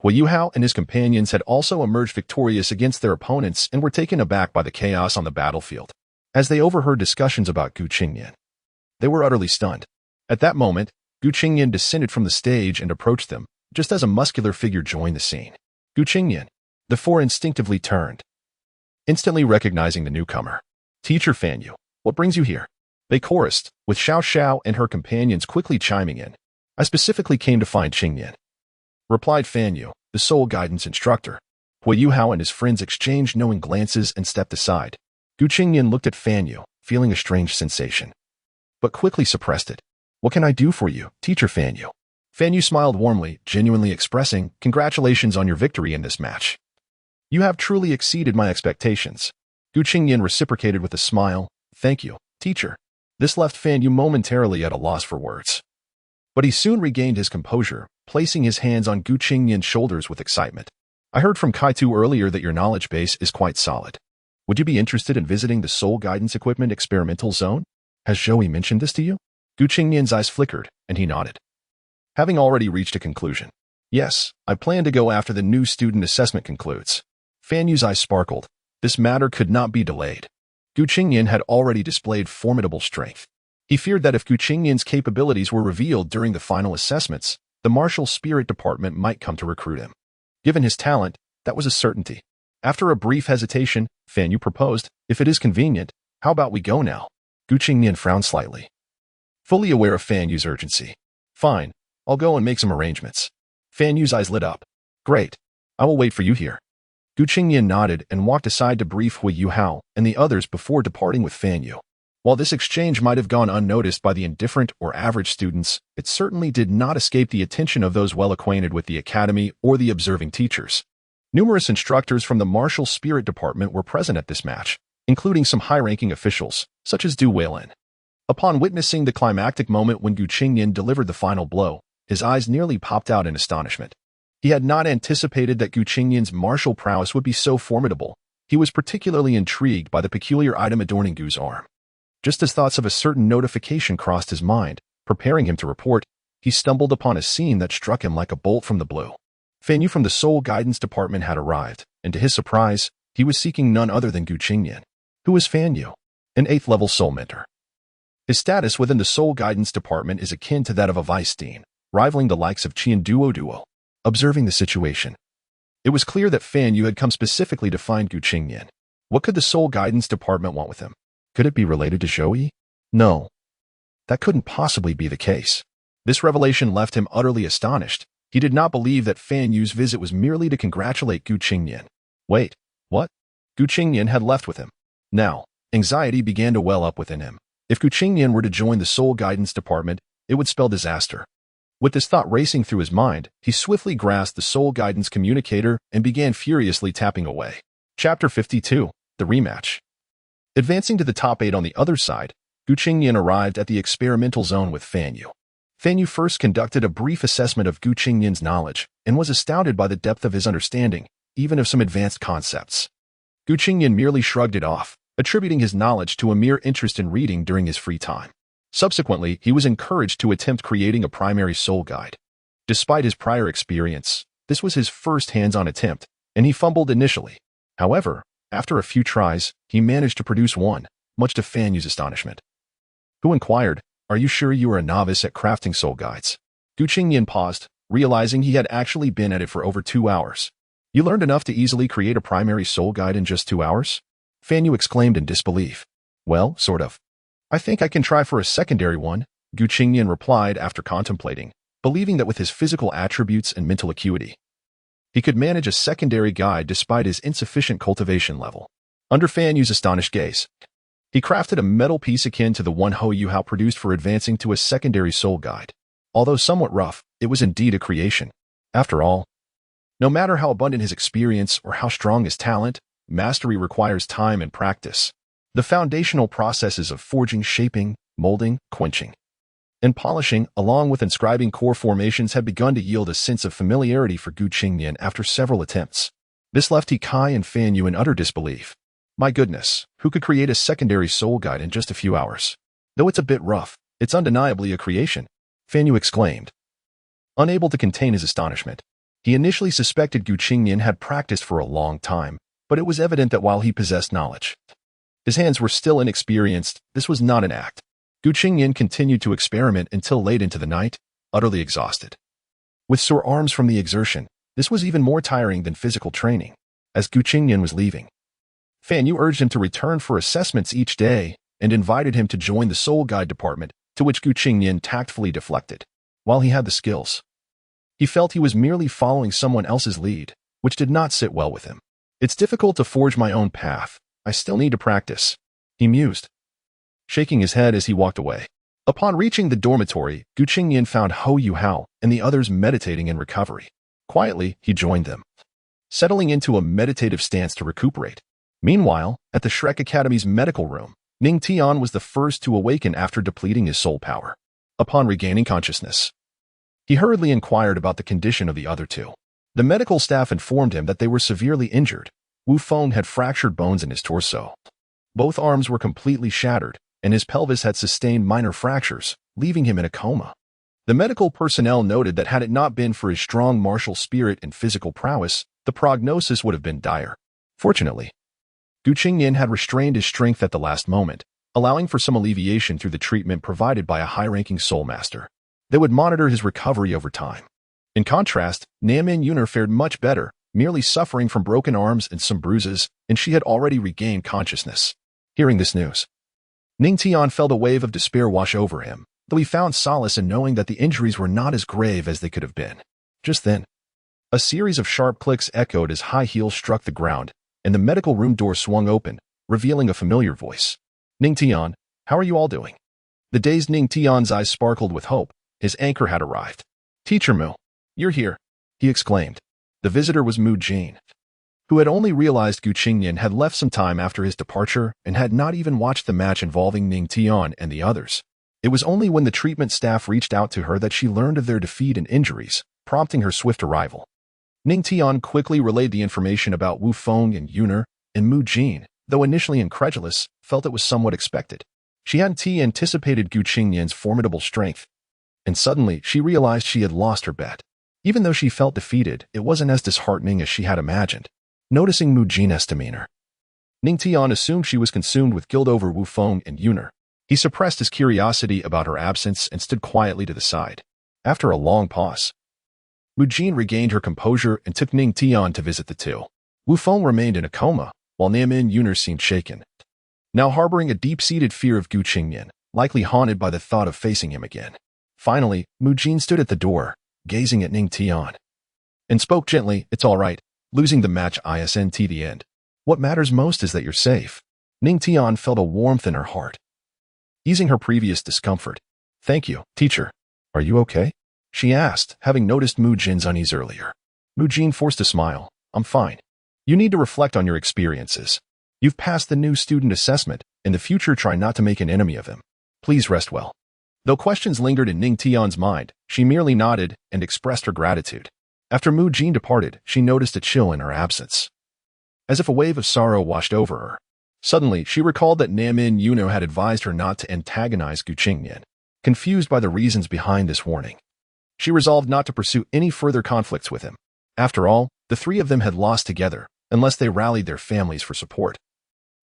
Hu Yuhao and his companions had also emerged victorious against their opponents and were taken aback by the chaos on the battlefield. As they overheard discussions about Qingnian, they were utterly stunned. At that moment, Qingnian descended from the stage and approached them, just as a muscular figure joined the scene. Qingnian. The four instinctively turned, instantly recognizing the newcomer. Teacher Fanyu, what brings you here? They chorused, with Xiao Xiao and her companions quickly chiming in. I specifically came to find Qingnian, replied Fanyu, the soul guidance instructor. Hu Yuhao and his friends exchanged knowing glances and stepped aside. Qingnian looked at Fanyu, feeling a strange sensation, but quickly suppressed it. What can I do for you, Teacher Fanyu? Fanyu smiled warmly, genuinely expressing, congratulations on your victory in this match. You have truly exceeded my expectations. Qingnian reciprocated with a smile. Thank you, teacher. This left Fanyu momentarily at a loss for words. But he soon regained his composure, placing his hands on Qingnian's shoulders with excitement. I heard from Kaitu earlier that your knowledge base is quite solid. Would you be interested in visiting the Soul Guidance Equipment Experimental Zone? Has Zoe mentioned this to you? Qingnian's eyes flickered, and he nodded, having already reached a conclusion. Yes, I plan to go after the new student assessment concludes. Fanyu's eyes sparkled. This matter could not be delayed. Qingnian had already displayed formidable strength. He feared that if Qingnian's capabilities were revealed during the final assessments, the martial spirit department might come to recruit him. Given his talent, that was a certainty. After a brief hesitation, Fanyu proposed, if it is convenient, how about we go now? Qingnian frowned slightly, fully aware of Fanyu's urgency. Fine, I'll go and make some arrangements. Fanyu's eyes lit up. Great, I will wait for you here. Qingnian nodded and walked aside to brief Hu Yuhao and the others before departing with Fanyu. While this exchange might have gone unnoticed by the indifferent or average students, it certainly did not escape the attention of those well acquainted with the academy or the observing teachers. Numerous instructors from the martial spirit department were present at this match, including some high-ranking officials, such as Duel. Upon witnessing the climactic moment when Qingnian delivered the final blow, his eyes nearly popped out in astonishment. He had not anticipated that Qingnian's martial prowess would be so formidable. He was particularly intrigued by the peculiar item adorning Gu's arm. Just as thoughts of a certain notification crossed his mind, preparing him to report, he stumbled upon a scene that struck him like a bolt from the blue. Fanyu from the Soul Guidance Department had arrived, and to his surprise, he was seeking none other than Qingnian. Who is Fanyu? An 8th-level soul mentor. His status within the Soul Guidance Department is akin to that of a vice dean, rivaling the likes of Duo. Observing the situation, it was clear that Fanyu had come specifically to find Qingnian. What could the Soul Guidance Department want with him? Could it be related to Zoe? No. That couldn't possibly be the case. This revelation left him utterly astonished. He did not believe that Fanyu's visit was merely to congratulate Qingnian. Wait, what? Qingnian had left with him. Now, anxiety began to well up within him. If Qingnian were to join the Soul Guidance Department, it would spell disaster. With this thought racing through his mind, he swiftly grasped the Soul Guidance communicator and began furiously tapping away. Chapter 52, The Rematch. Advancing to the top 8 on the other side, Qingnian arrived at the experimental zone with Fanyu. Fanyu first conducted a brief assessment of Qingnian's knowledge and was astounded by the depth of his understanding, even of some advanced concepts. Qingnian merely shrugged it off, attributing his knowledge to a mere interest in reading during his free time. Subsequently, he was encouraged to attempt creating a primary soul guide. Despite his prior experience, this was his first hands-on attempt, and he fumbled initially. However, after a few tries, he managed to produce one, much to Fanyu's astonishment. Who inquired, "Are you sure you are a novice at crafting soul guides?" Qingnian paused, realizing he had actually been at it for over 2 hours. You learned enough to easily create a primary soul guide in just 2 hours? Fanyu exclaimed in disbelief. Well, sort of. I think I can try for a secondary one, Qingnian replied after contemplating, believing that with his physical attributes and mental acuity, he could manage a secondary guide despite his insufficient cultivation level. Under Fanyu's astonished gaze, he crafted a metal piece akin to the one Hu Yuhao produced for advancing to a secondary soul guide. Although somewhat rough, it was indeed a creation. After all, no matter how abundant his experience or how strong his talent, mastery requires time and practice. The foundational processes of forging, shaping, molding, quenching, and polishing, along with inscribing core formations, had begun to yield a sense of familiarity for Qingnian after several attempts. This left Kai and Fan Yu in utter disbelief. My goodness, who could create a secondary soul guide in just a few hours? Though it's a bit rough, it's undeniably a creation, Fan Yu exclaimed. Unable to contain his astonishment, he initially suspected Qingnian had practiced for a long time, but it was evident that while he possessed knowledge, his hands were still inexperienced. This was not an act. Qingnian continued to experiment until late into the night, utterly exhausted. With sore arms from the exertion, this was even more tiring than physical training. As Qingnian was leaving, Fan Yu urged him to return for assessments each day and invited him to join the soul guide department, to which Qingnian tactfully deflected. While he had the skills, he felt he was merely following someone else's lead, which did not sit well with him. It's difficult to forge my own path. I still need to practice, he mused, shaking his head as he walked away. Upon reaching the dormitory, Qingnian found Hou Yuhao and the others meditating in recovery. Quietly, he joined them, settling into a meditative stance to recuperate. Meanwhile, at the Shrek Academy's medical room, Ning Tian was the first to awaken after depleting his soul power. Upon regaining consciousness, he hurriedly inquired about the condition of the other two. The medical staff informed him that they were severely injured. Wu Feng had fractured bones in his torso. Both arms were completely shattered, and his pelvis had sustained minor fractures, leaving him in a coma. The medical personnel noted that had it not been for his strong martial spirit and physical prowess, the prognosis would have been dire. Fortunately, Qingnian had restrained his strength at the last moment, allowing for some alleviation through the treatment provided by a high-ranking soul master. They would monitor his recovery over time. In contrast, Namin Yuner fared much better, merely suffering from broken arms and some bruises, and she had already regained consciousness. Hearing this news, Ning Tian felt a wave of despair wash over him, though he found solace in knowing that the injuries were not as grave as they could have been. Just then, a series of sharp clicks echoed as high heels struck the ground, and the medical room door swung open, revealing a familiar voice. Ning Tian, how are you all doing? The dazed Ning Tian's eyes sparkled with hope. His anchor had arrived. Teacher Mu, you're here, he exclaimed. The visitor was Mu Jin, who had only realized Qingnian had left some time after his departure and had not even watched the match involving Ning Tian and the others. It was only when the treatment staff reached out to her that she learned of their defeat and injuries, prompting her swift arrival. Ning Tian quickly relayed the information about Wu Feng and Yuner, and Mu Jin, though initially incredulous, felt it was somewhat expected. She hadn't anticipated Qingnian's formidable strength, and suddenly she realized she had lost her bet. Even though she felt defeated, it wasn't as disheartening as she had imagined. Noticing Mu Jin's demeanor, Ning Tian assumed she was consumed with guilt over Wu Feng and Yuner. He suppressed his curiosity about her absence and stood quietly to the side. After a long pause, Mu Jin regained her composure and took Ning Tian to visit the two. Wu Feng remained in a coma, while Namin Yuner seemed shaken, now harboring a deep-seated fear of Qingnian, likely haunted by the thought of facing him again. Finally, Mu Jin stood at the door, gazing at Ning Tian, and spoke gently. It's all right. Losing the match isn't the end. What matters most is that you're safe. Ning Tian felt a warmth in her heart, easing her previous discomfort. Thank you, teacher. Are you okay? She asked, having noticed Mu Jin's unease earlier. Mu Jin forced a smile. I'm fine. You need to reflect on your experiences. You've passed the new student assessment. In the future, try not to make an enemy of him. Please rest well. Though questions lingered in Ning Tian's mind, she merely nodded and expressed her gratitude. After Mu Jin departed, she noticed a chill in her absence, as if a wave of sorrow washed over her. Suddenly, she recalled that Namin Yuno had advised her not to antagonize Qingnian. Confused by the reasons behind this warning, she resolved not to pursue any further conflicts with him. After all, the three of them had lost together, unless they rallied their families for support.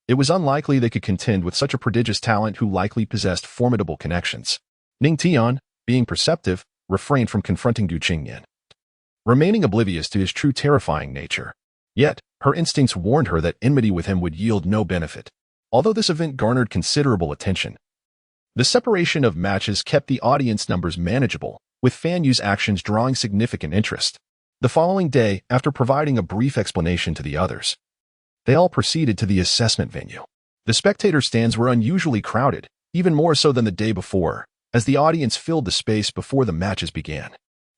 It was unlikely they could contend with such a prodigious talent who likely possessed formidable connections. Ning Tian, being perceptive, refrained from confronting Qingnian, remaining oblivious to his true terrifying nature. Yet, her instincts warned her that enmity with him would yield no benefit. Although this event garnered considerable attention, the separation of matches kept the audience numbers manageable, with Fan Yu's actions drawing significant interest. The following day, after providing a brief explanation to the others, they all proceeded to the assessment venue. The spectator stands were unusually crowded, even more so than the day before, as the audience filled the space before the matches began.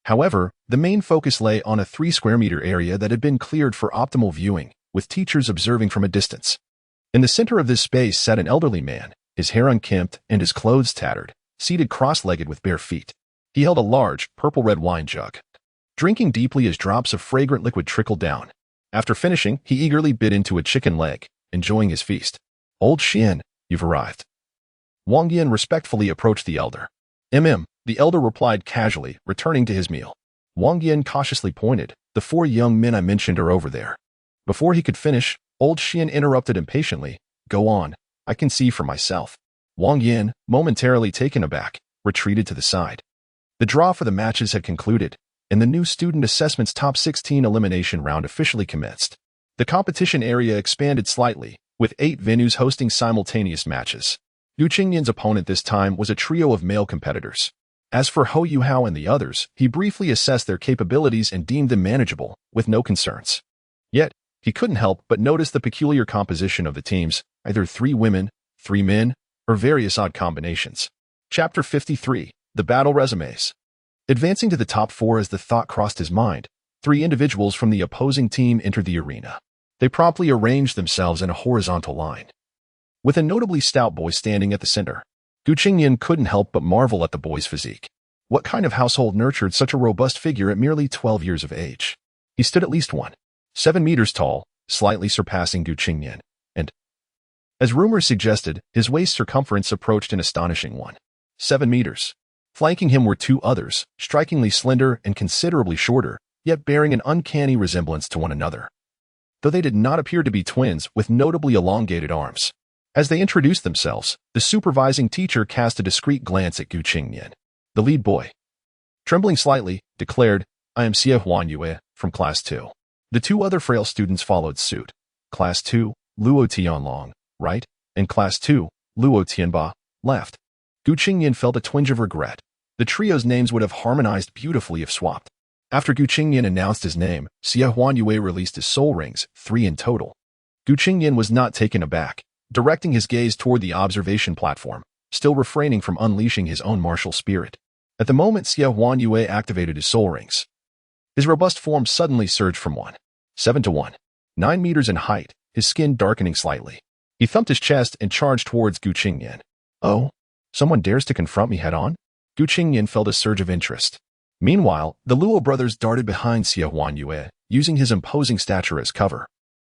However, the main focus lay on a 3-square-meter area that had been cleared for optimal viewing, with teachers observing from a distance. In the center of this space sat an elderly man, his hair unkempt and his clothes tattered, seated cross-legged with bare feet. He held a large, purple-red wine jug, drinking deeply as drops of fragrant liquid trickled down. After finishing, he eagerly bit into a chicken leg, enjoying his feast. Old Xian, you've arrived. Wang Yan respectfully approached the elder. The elder replied casually, returning to his meal. Wang Yan cautiously pointed, the 4 young men I mentioned are over there. Before he could finish, old Xian interrupted impatiently, go on, I can see for myself. Wang Yan, momentarily taken aback, retreated to the side. The draw for the matches had concluded, and the new student assessment's top 16 elimination round officially commenced. The competition area expanded slightly, with 8 venues hosting simultaneous matches. Qingnian's opponent this time was a trio of male competitors. As for Hou Yuhao and the others, he briefly assessed their capabilities and deemed them manageable, with no concerns. Yet, he couldn't help but notice the peculiar composition of the teams, either 3 women, 3 men, or various odd combinations. Chapter 53, The Battle Resumes. Advancing to the top 4 as the thought crossed his mind, 3 individuals from the opposing team entered the arena. They promptly arranged themselves in a horizontal line. With a notably stout boy standing at the center, Qingnian couldn't help but marvel at the boy's physique. What kind of household nurtured such a robust figure at merely 12 years of age? He stood at least 1.7 meters tall, slightly surpassing Qingnian, and, as rumors suggested, his waist circumference approached an astonishing 1.7 meters. Flanking him were 2 others, strikingly slender and considerably shorter, yet bearing an uncanny resemblance to one another. Though they did not appear to be twins with notably elongated arms. As they introduced themselves, the supervising teacher cast a discreet glance at Qingnian. The lead boy, trembling slightly, declared, I am Xie Huanyue, from Class 2. The 2 other frail students followed suit. Class 2, Luo Tianlong, right, and Class 2, Luo Tianba, left. Qingnian felt a twinge of regret. The trio's names would have harmonized beautifully if swapped. After Qingnian announced his name, Xie Huanyue released his soul rings, 3 in total. Qingnian was not taken aback, directing his gaze toward the observation platform, still refraining from unleashing his own martial spirit. At the moment Xie Huanyue activated his soul rings, his robust form suddenly surged from 1.7 to 1.9 meters in height, his skin darkening slightly. He thumped his chest and charged towards Qingnian. Oh, someone dares to confront me head-on? Qingnian felt a surge of interest. Meanwhile, the Luo brothers darted behind Xie Huanyue, using his imposing stature as cover.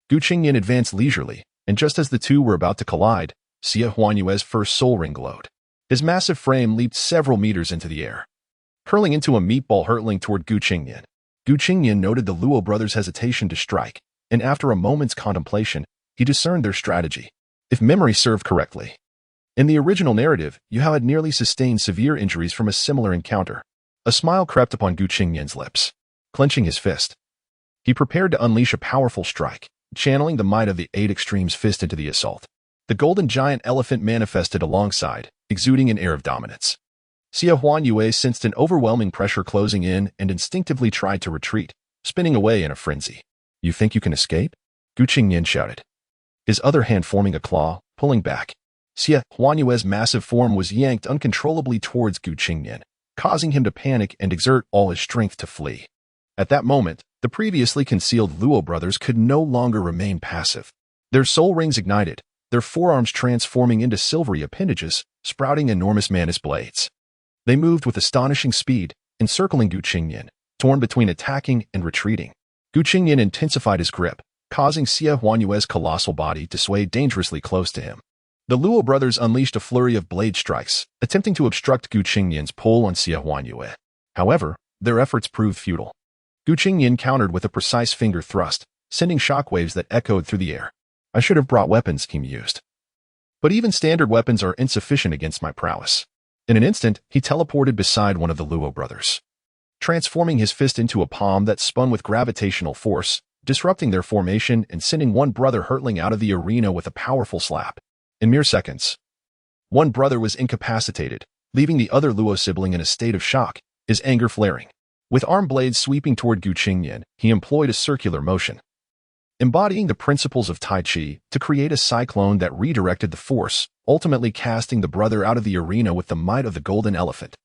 Qingnian advanced leisurely, and just as the 2 were about to collide, Xie Huanyue's first soul ring glowed. His massive frame leaped several meters into the air, curling into a meatball hurtling toward Qingnian. Qingnian noted the Luo brothers' hesitation to strike, and after a moment's contemplation, he discerned their strategy. If memory served correctly, in the original narrative, Yuhao had nearly sustained severe injuries from a similar encounter. A smile crept upon Qingnian's lips. Clenching his fist, he prepared to unleash a powerful strike, channeling the might of the 8 Extremes fist into the assault. The golden giant elephant manifested alongside, exuding an air of dominance. Xie Huanyue sensed an overwhelming pressure closing in and instinctively tried to retreat, spinning away in a frenzy. You think you can escape? Qingnian shouted, his other hand forming a claw, pulling back. Xie Huanyue's massive form was yanked uncontrollably towards Qingnian, causing him to panic and exert all his strength to flee. At that moment, the previously concealed Luo brothers could no longer remain passive. Their soul rings ignited, their forearms transforming into silvery appendages, sprouting enormous mantis blades. They moved with astonishing speed, encircling Qingnian, torn between attacking and retreating. Qingnian intensified his grip, causing Xie Huanyue's colossal body to sway dangerously close to him. The Luo brothers unleashed a flurry of blade strikes, attempting to obstruct Qingnian's pull on Xie Huanyue. However, their efforts proved futile. Qingnian countered with a precise finger thrust, sending shockwaves that echoed through the air. I should have brought weapons, he mused. But even standard weapons are insufficient against my prowess. In an instant, he teleported beside one of the Luo brothers, transforming his fist into a palm that spun with gravitational force, disrupting their formation and sending one brother hurtling out of the arena with a powerful slap. In mere seconds, one brother was incapacitated, leaving the other Luo sibling in a state of shock, his anger flaring. With arm blades sweeping toward Qingnian, he employed a circular motion, embodying the principles of Tai Chi to create a cyclone that redirected the force, ultimately casting the brother out of the arena with the might of the golden elephant.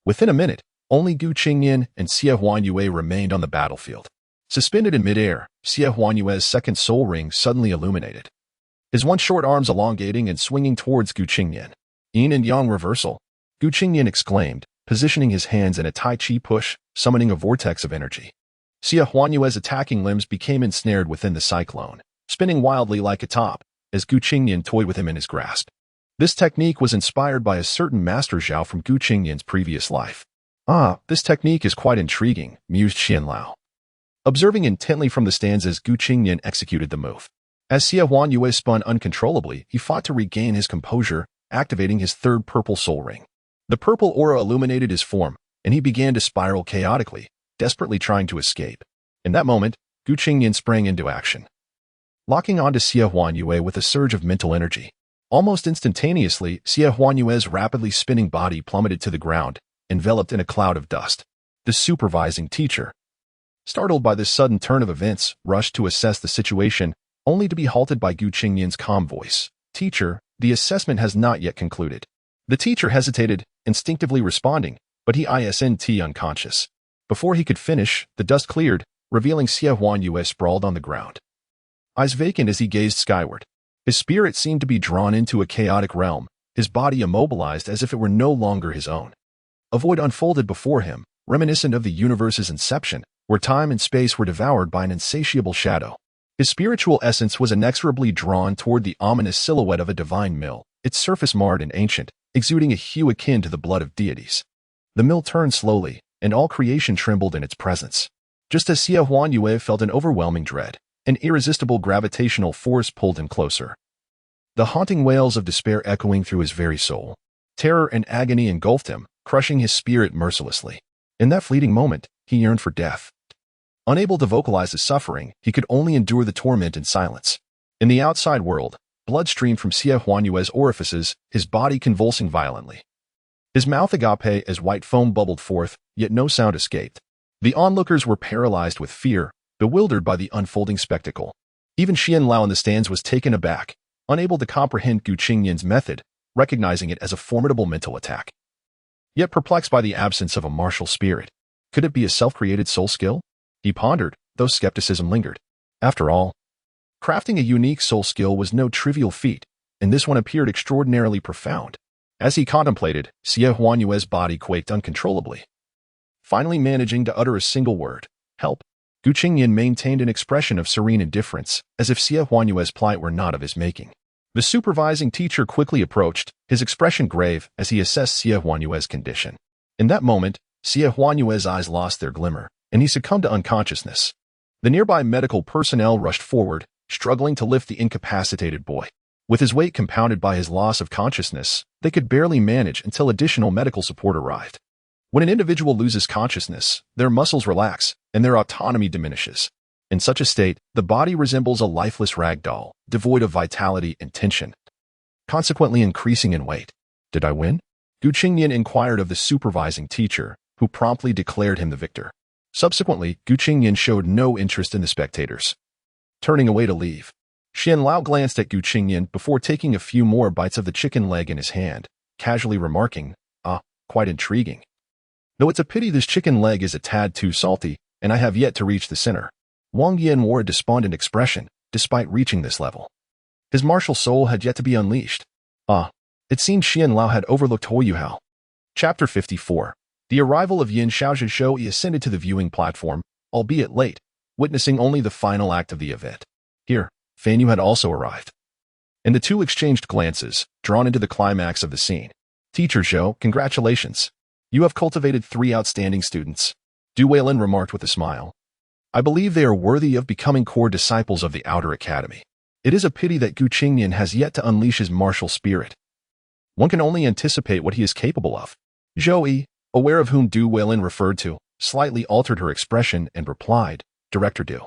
Within a minute, only Qingnian and Xie Huanyue remained on the battlefield. Suspended in midair, Xie Huanyue's second soul ring suddenly illuminated, his one short arms elongating and swinging towards Qingnian. Yin and Yang reversal, Qingnian exclaimed, positioning his hands in a Tai Chi push, summoning a vortex of energy. Xie Huanyue's attacking limbs became ensnared within the cyclone, spinning wildly like a top, as Gu Qingnian toyed with him in his grasp. This technique was inspired by a certain master Zhao from Gu Qingnian's previous life. Ah, this technique is quite intriguing, mused Xianlao. Observing intently from the stands as Gu Qingnian executed the move. As Xie Huanyue spun uncontrollably, he fought to regain his composure, activating his third purple soul ring. The purple aura illuminated his form, and he began to spiral chaotically, desperately trying to escape. In that moment, Gu Qingnian sprang into action, locking onto Xie Huanyue with a surge of mental energy. Almost instantaneously, Xie Huanyue's rapidly spinning body plummeted to the ground, enveloped in a cloud of dust. The supervising teacher, startled by this sudden turn of events, rushed to assess the situation, only to be halted by Gu Qingnian's calm voice. "Teacher, the assessment has not yet concluded." The teacher hesitated, instinctively responding, but he isn't unconscious. Before he could finish, the dust cleared, revealing Xie Huanyue sprawled on the ground, eyes vacant as he gazed skyward. His spirit seemed to be drawn into a chaotic realm, his body immobilized as if it were no longer his own. A void unfolded before him, reminiscent of the universe's inception, where time and space were devoured by an insatiable shadow. His spiritual essence was inexorably drawn toward the ominous silhouette of a divine mill, its surface marred and ancient, exuding a hue akin to the blood of deities. The mill turned slowly, and all creation trembled in its presence. Just as Xie Huanyue felt an overwhelming dread, an irresistible gravitational force pulled him closer. The haunting wails of despair echoing through his very soul. Terror and agony engulfed him, crushing his spirit mercilessly. In that fleeting moment, he yearned for death. Unable to vocalize his suffering, he could only endure the torment in silence. In the outside world, blood streamed from Xie Huanyue's orifices, his body convulsing violently. His mouth agape as white foam bubbled forth, yet no sound escaped. The onlookers were paralyzed with fear, bewildered by the unfolding spectacle. Even Xianlao in the stands was taken aback, unable to comprehend Gu Qingnian's method, recognizing it as a formidable mental attack. Yet perplexed by the absence of a martial spirit. Could it be a self-created soul skill? He pondered, though skepticism lingered. After all, crafting a unique soul skill was no trivial feat, and this one appeared extraordinarily profound. As he contemplated, Xie Huanyue's body quaked uncontrollably. Finally managing to utter a single word, "Help," Gu Qingnian maintained an expression of serene indifference, as if Xie Huanyue's plight were not of his making. The supervising teacher quickly approached, his expression grave as he assessed Xie Huanyue's condition. In that moment, Xie Huanyue's eyes lost their glimmer, and he succumbed to unconsciousness. The nearby medical personnel rushed forward, struggling to lift the incapacitated boy. With his weight compounded by his loss of consciousness, they could barely manage until additional medical support arrived. When an individual loses consciousness, their muscles relax, and their autonomy diminishes. In such a state, the body resembles a lifeless rag doll, devoid of vitality and tension, consequently increasing in weight. "Did I win?" Gu Qingnian inquired of the supervising teacher, who promptly declared him the victor. Subsequently, Gu Qingnian showed no interest in the spectators, turning away to leave. Xianlao glanced at Gu Qingnian before taking a few more bites of the chicken leg in his hand, casually remarking, "Ah, quite intriguing. Though it's a pity this chicken leg is a tad too salty, and I have yet to reach the center." Wang Yan wore a despondent expression, despite reaching this level. His martial soul had yet to be unleashed. It seemed Xianlao had overlooked Huayuhao. Chapter 54. The arrival of Yin Xiaozhishou ascended to the viewing platform, albeit late, witnessing only the final act of the event. Here, Fan Yu had also arrived. And the two exchanged glances, drawn into the climax of the scene. "Teacher Zhou, congratulations. You have cultivated 3 outstanding students," Du Weilin remarked with a smile. "I believe they are worthy of becoming core disciples of the Outer Academy. It is a pity that Gu Qingnian has yet to unleash his martial spirit. One can only anticipate what he is capable of." Zhou, aware of whom Du Weilin referred to, slightly altered her expression and replied, "Director Du.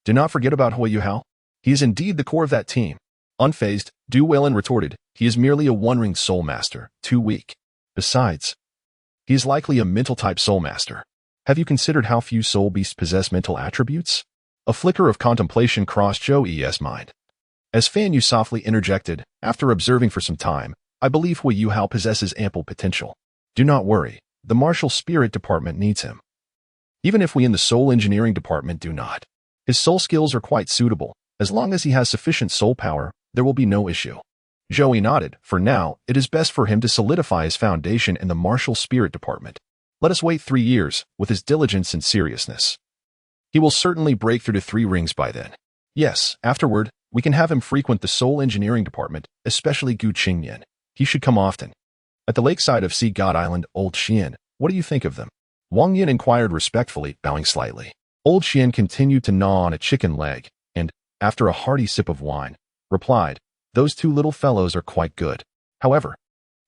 Do not forget about Huayuhao. He is indeed the core of that team." Unfazed, Du Weilin retorted, "He is merely a one-ring soul master, too weak. Besides, he is likely a mental-type soul master. Have you considered how few soul beasts possess mental attributes?" A flicker of contemplation crossed Zhou's mind. As Fan Yu softly interjected, after observing for some time, "I believe Huayuhao possesses ample potential. Do not worry, the martial spirit department needs him. Even if we in the soul engineering department do not. His soul skills are quite suitable. As long as he has sufficient soul power, there will be no issue." Zhou nodded. "For now, it is best for him to solidify his foundation in the martial spirit department. Let us wait 3 years, with his diligence and seriousness. He will certainly break through to 3 rings by then. Yes, afterward, we can have him frequent the Seoul Engineering Department, especially Qingnian. He should come often. At the lakeside of Sea God Island, Old Xian, what do you think of them? Wang Yin inquired respectfully, bowing slightly. Old Xian continued to gnaw on a chicken leg, and, after a hearty sip of wine, replied, "Those 2 little fellows are quite good. However,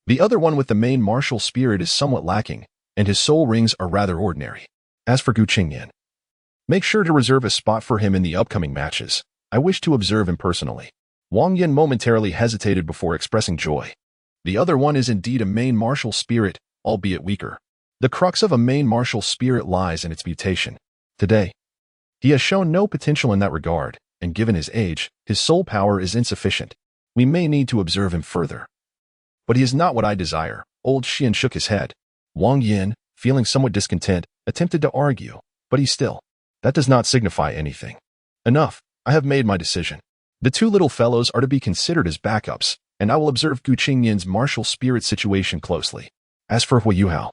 the other one with the main martial spirit is somewhat lacking, and his soul rings are rather ordinary. As for Qingnian, make sure to reserve a spot for him in the upcoming matches. I wish to observe him personally." Wang Yin momentarily hesitated before expressing joy. The other one is indeed a main martial spirit, albeit weaker. The crux of a main martial spirit lies in its mutation. Today, he has shown no potential in that regard, and given his age, his soul power is insufficient. We may need to observe him further. But he is not what I desire. Old Xian shook his head. Wang Yin, feeling somewhat discontent, attempted to argue, but that does not signify anything. Enough, I have made my decision. The 2 little fellows are to be considered as backups, and I will observe Qingnian's martial spirit situation closely. As for Hu Yuhao,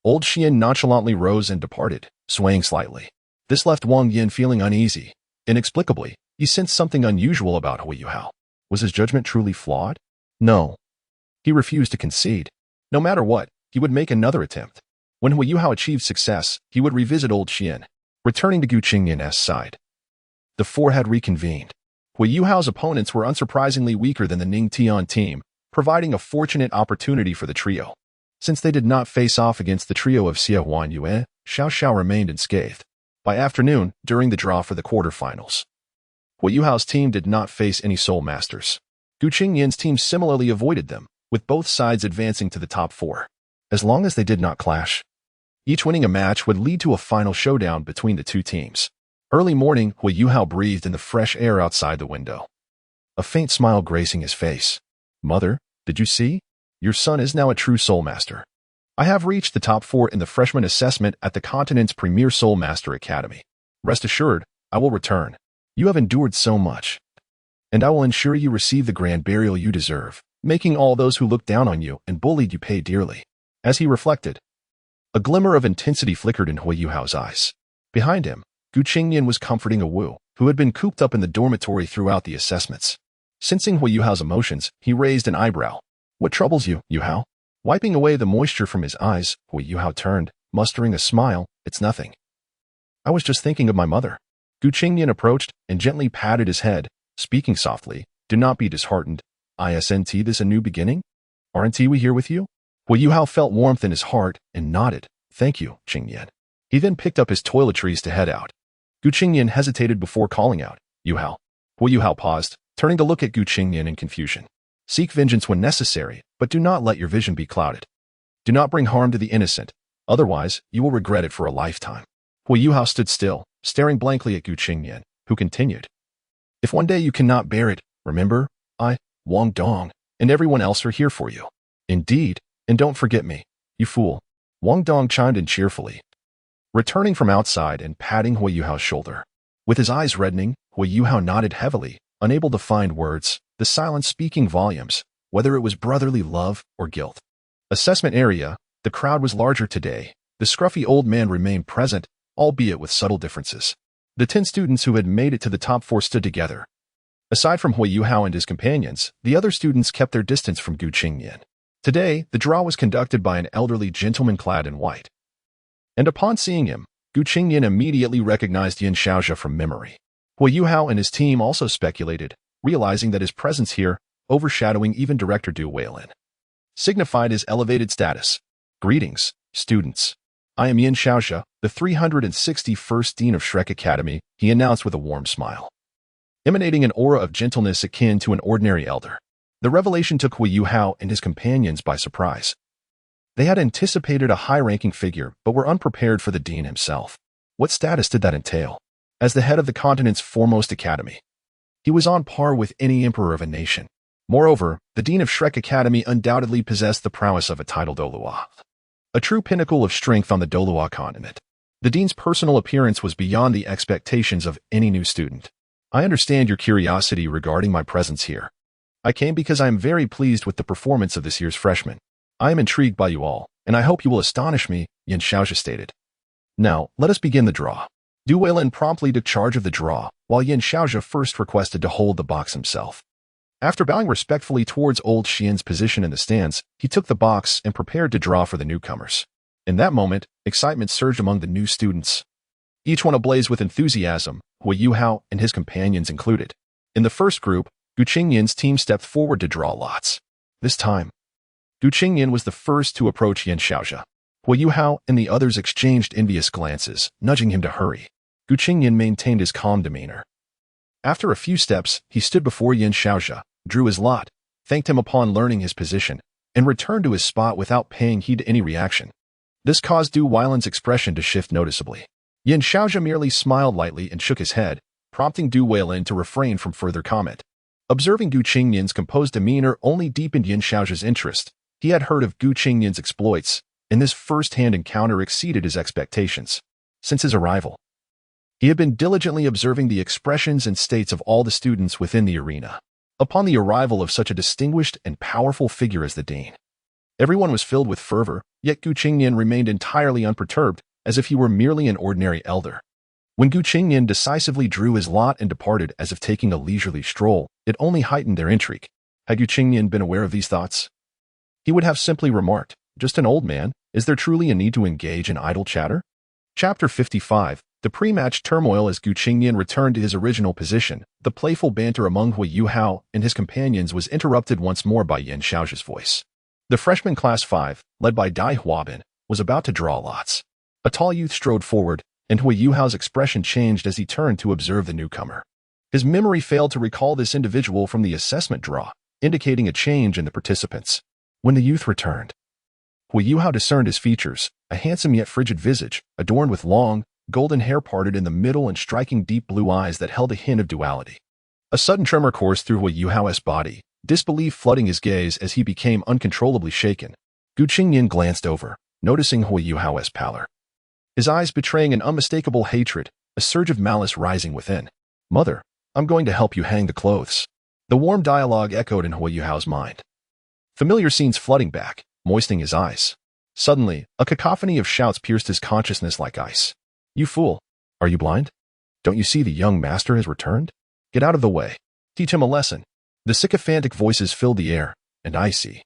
Old Xian nonchalantly rose and departed, swaying slightly. This left Wang Yin feeling uneasy. Inexplicably, he sensed something unusual about Hu Yuhao. Was his judgment truly flawed? No. He refused to concede. No matter what, he would make another attempt. When Hu Yuhao achieved success, he would revisit Old Xian, returning to Qingnian's side. The 4 had reconvened. Hu Yuhao's opponents were unsurprisingly weaker than the Ningtian team, providing a fortunate opportunity for the trio. Since they did not face off against the trio of Xie Huan Yue, Xiao Xiao remained unscathed. By afternoon, during the draw for the quarterfinals, Hu Yuhao's team did not face any Soul Masters. Qingnian's team similarly avoided them, with both sides advancing to the top 4. As long as they did not clash, each winning a match would lead to a final showdown between the 2 teams. Early morning, Hu Yuhao breathed in the fresh air outside the window, a faint smile gracing his face. "Mother, did you see? Your son is now a true Soul Master. I have reached the top 4 in the freshman assessment at the continent's premier Soul Master Academy. Rest assured, I will return. You have endured so much, and I will ensure you receive the grand burial you deserve, making all those who looked down on you and bullied you pay dearly." As he reflected, a glimmer of intensity flickered in Hu Yuhao's eyes. Behind him, Qingnian was comforting a Wu, who had been cooped up in the dormitory throughout the assessments. Sensing Hu Yuhao's emotions, he raised an eyebrow. "What troubles you, Yuhao?" Wiping away the moisture from his eyes, Hu Yuhao turned, mustering a smile. "It's nothing. I was just thinking of my mother." Qingnian approached and gently patted his head, speaking softly. "Do not be disheartened. Isn't this a new beginning? Aren't we here with you?" Hu Yuhao felt warmth in his heart and nodded. "Thank you, Qingnian." He then picked up his toiletries to head out. Qingnian hesitated before calling out, "Yuhao." Hu Yuhao paused, turning to look at Qingnian in confusion. "Seek vengeance when necessary, but do not let your vision be clouded. Do not bring harm to the innocent, otherwise you will regret it for a lifetime." Hu Yuhao stood still, staring blankly at Qingnian, who continued, "If one day you cannot bear it, remember, I, Wong Dong, and everyone else are here for you. Indeed, and don't forget me, you fool." Wong Dong chimed in cheerfully, returning from outside and patting Hu Yuhao's shoulder. With his eyes reddening, Hu Yuhao nodded heavily, unable to find words, the silence speaking volumes, whether it was brotherly love or guilt. Assessment area, the crowd was larger today. The scruffy old man remained present, albeit with subtle differences. The 10 students who had made it to the top 4 stood together. Aside from Hu Yuhao and his companions, the other students kept their distance from Qingnian. Today, the draw was conducted by an elderly gentleman clad in white. And upon seeing him, Qingnian immediately recognized Yin Xiaozhe from memory. Hu Yuhao and his team also speculated, realizing that his presence here, overshadowing even Director Du Weilin, signified his elevated status. "Greetings, students. I am Yin Xiaozhe, the 361st Dean of Shrek Academy," he announced with a warm smile, emanating an aura of gentleness akin to an ordinary elder. The revelation took Hu Yuhao and his companions by surprise. They had anticipated a high-ranking figure, but were unprepared for the dean himself. What status did that entail? As the head of the continent's foremost academy, he was on par with any emperor of a nation. Moreover, the dean of Shrek Academy undoubtedly possessed the prowess of a titled Douluo, a true pinnacle of strength on the Douluo continent. The dean's personal appearance was beyond the expectations of any new student. "I understand your curiosity regarding my presence here. I came because I am very pleased with the performance of this year's freshmen. I am intrigued by you all, and I hope you will astonish me," Yin Xiaozhe stated. "Now, let us begin the draw. Duel promptly took charge of the draw, while Yin Xiaozhi first requested to hold the box himself. After bowing respectfully towards old Xian's position in the stands, he took the box and prepared to draw for the newcomers. In that moment, excitement surged among the new students. Each one ablaze with enthusiasm, Hui Yuhao and his companions included. In the first group, Gu Qingnian's team stepped forward to draw lots. This time, Gu Qingnian was the first to approach Yin Xiaozhi. Hui Yuhao and the others exchanged envious glances, nudging him to hurry. Gu Qingnian maintained his calm demeanor. After a few steps, he stood before Yin Xiaozhi, drew his lot, thanked him upon learning his position, and returned to his spot without paying heed to any reaction. This caused Du Weilan's expression to shift noticeably. Yin Xiaozhi merely smiled lightly and shook his head, prompting Du Weilan to refrain from further comment. Observing Gu Qingnian's composed demeanor only deepened Yin Xiaozhi's interest. He had heard of Gu Qingnian's exploits, and this first-hand encounter exceeded his expectations. Since his arrival, he had been diligently observing the expressions and states of all the students within the arena. Upon the arrival of such a distinguished and powerful figure as the Dean, everyone was filled with fervor, yet Gu Qingnian remained entirely unperturbed, as if he were merely an ordinary elder. When Gu Qingnian decisively drew his lot and departed as if taking a leisurely stroll, it only heightened their intrigue. Had Gu Qingnian been aware of these thoughts, he would have simply remarked, "Just an old man, is there truly a need to engage in idle chatter?" Chapter 55. The pre-match turmoil. As Gu Qingnian returned to his original position, the playful banter among Hui Yuhao and his companions was interrupted once more by Yin Xiaozhi's voice. The freshman class 5, led by Dai Huabin, was about to draw lots. A tall youth strode forward, and Hui Yuhao's expression changed as he turned to observe the newcomer. His memory failed to recall this individual from the assessment draw, indicating a change in the participants. When the youth returned, Hui Yuhao discerned his features, a handsome yet frigid visage, adorned with long, golden hair parted in the middle and striking deep blue eyes that held a hint of duality. A sudden tremor coursed through Hui Yuhao's body, disbelief flooding his gaze as he became uncontrollably shaken. Gu Qingnian glanced over, noticing Hui Yuhao's pallor, his eyes betraying an unmistakable hatred, a surge of malice rising within. "Mother, I'm going to help you hang the clothes." The warm dialogue echoed in Hui Yuhao's mind. Familiar scenes flooding back, moistening his eyes. Suddenly, a cacophony of shouts pierced his consciousness like ice. "You fool! Are you blind? Don't you see the young master has returned? Get out of the way. Teach him a lesson." The sycophantic voices filled the air, and icy,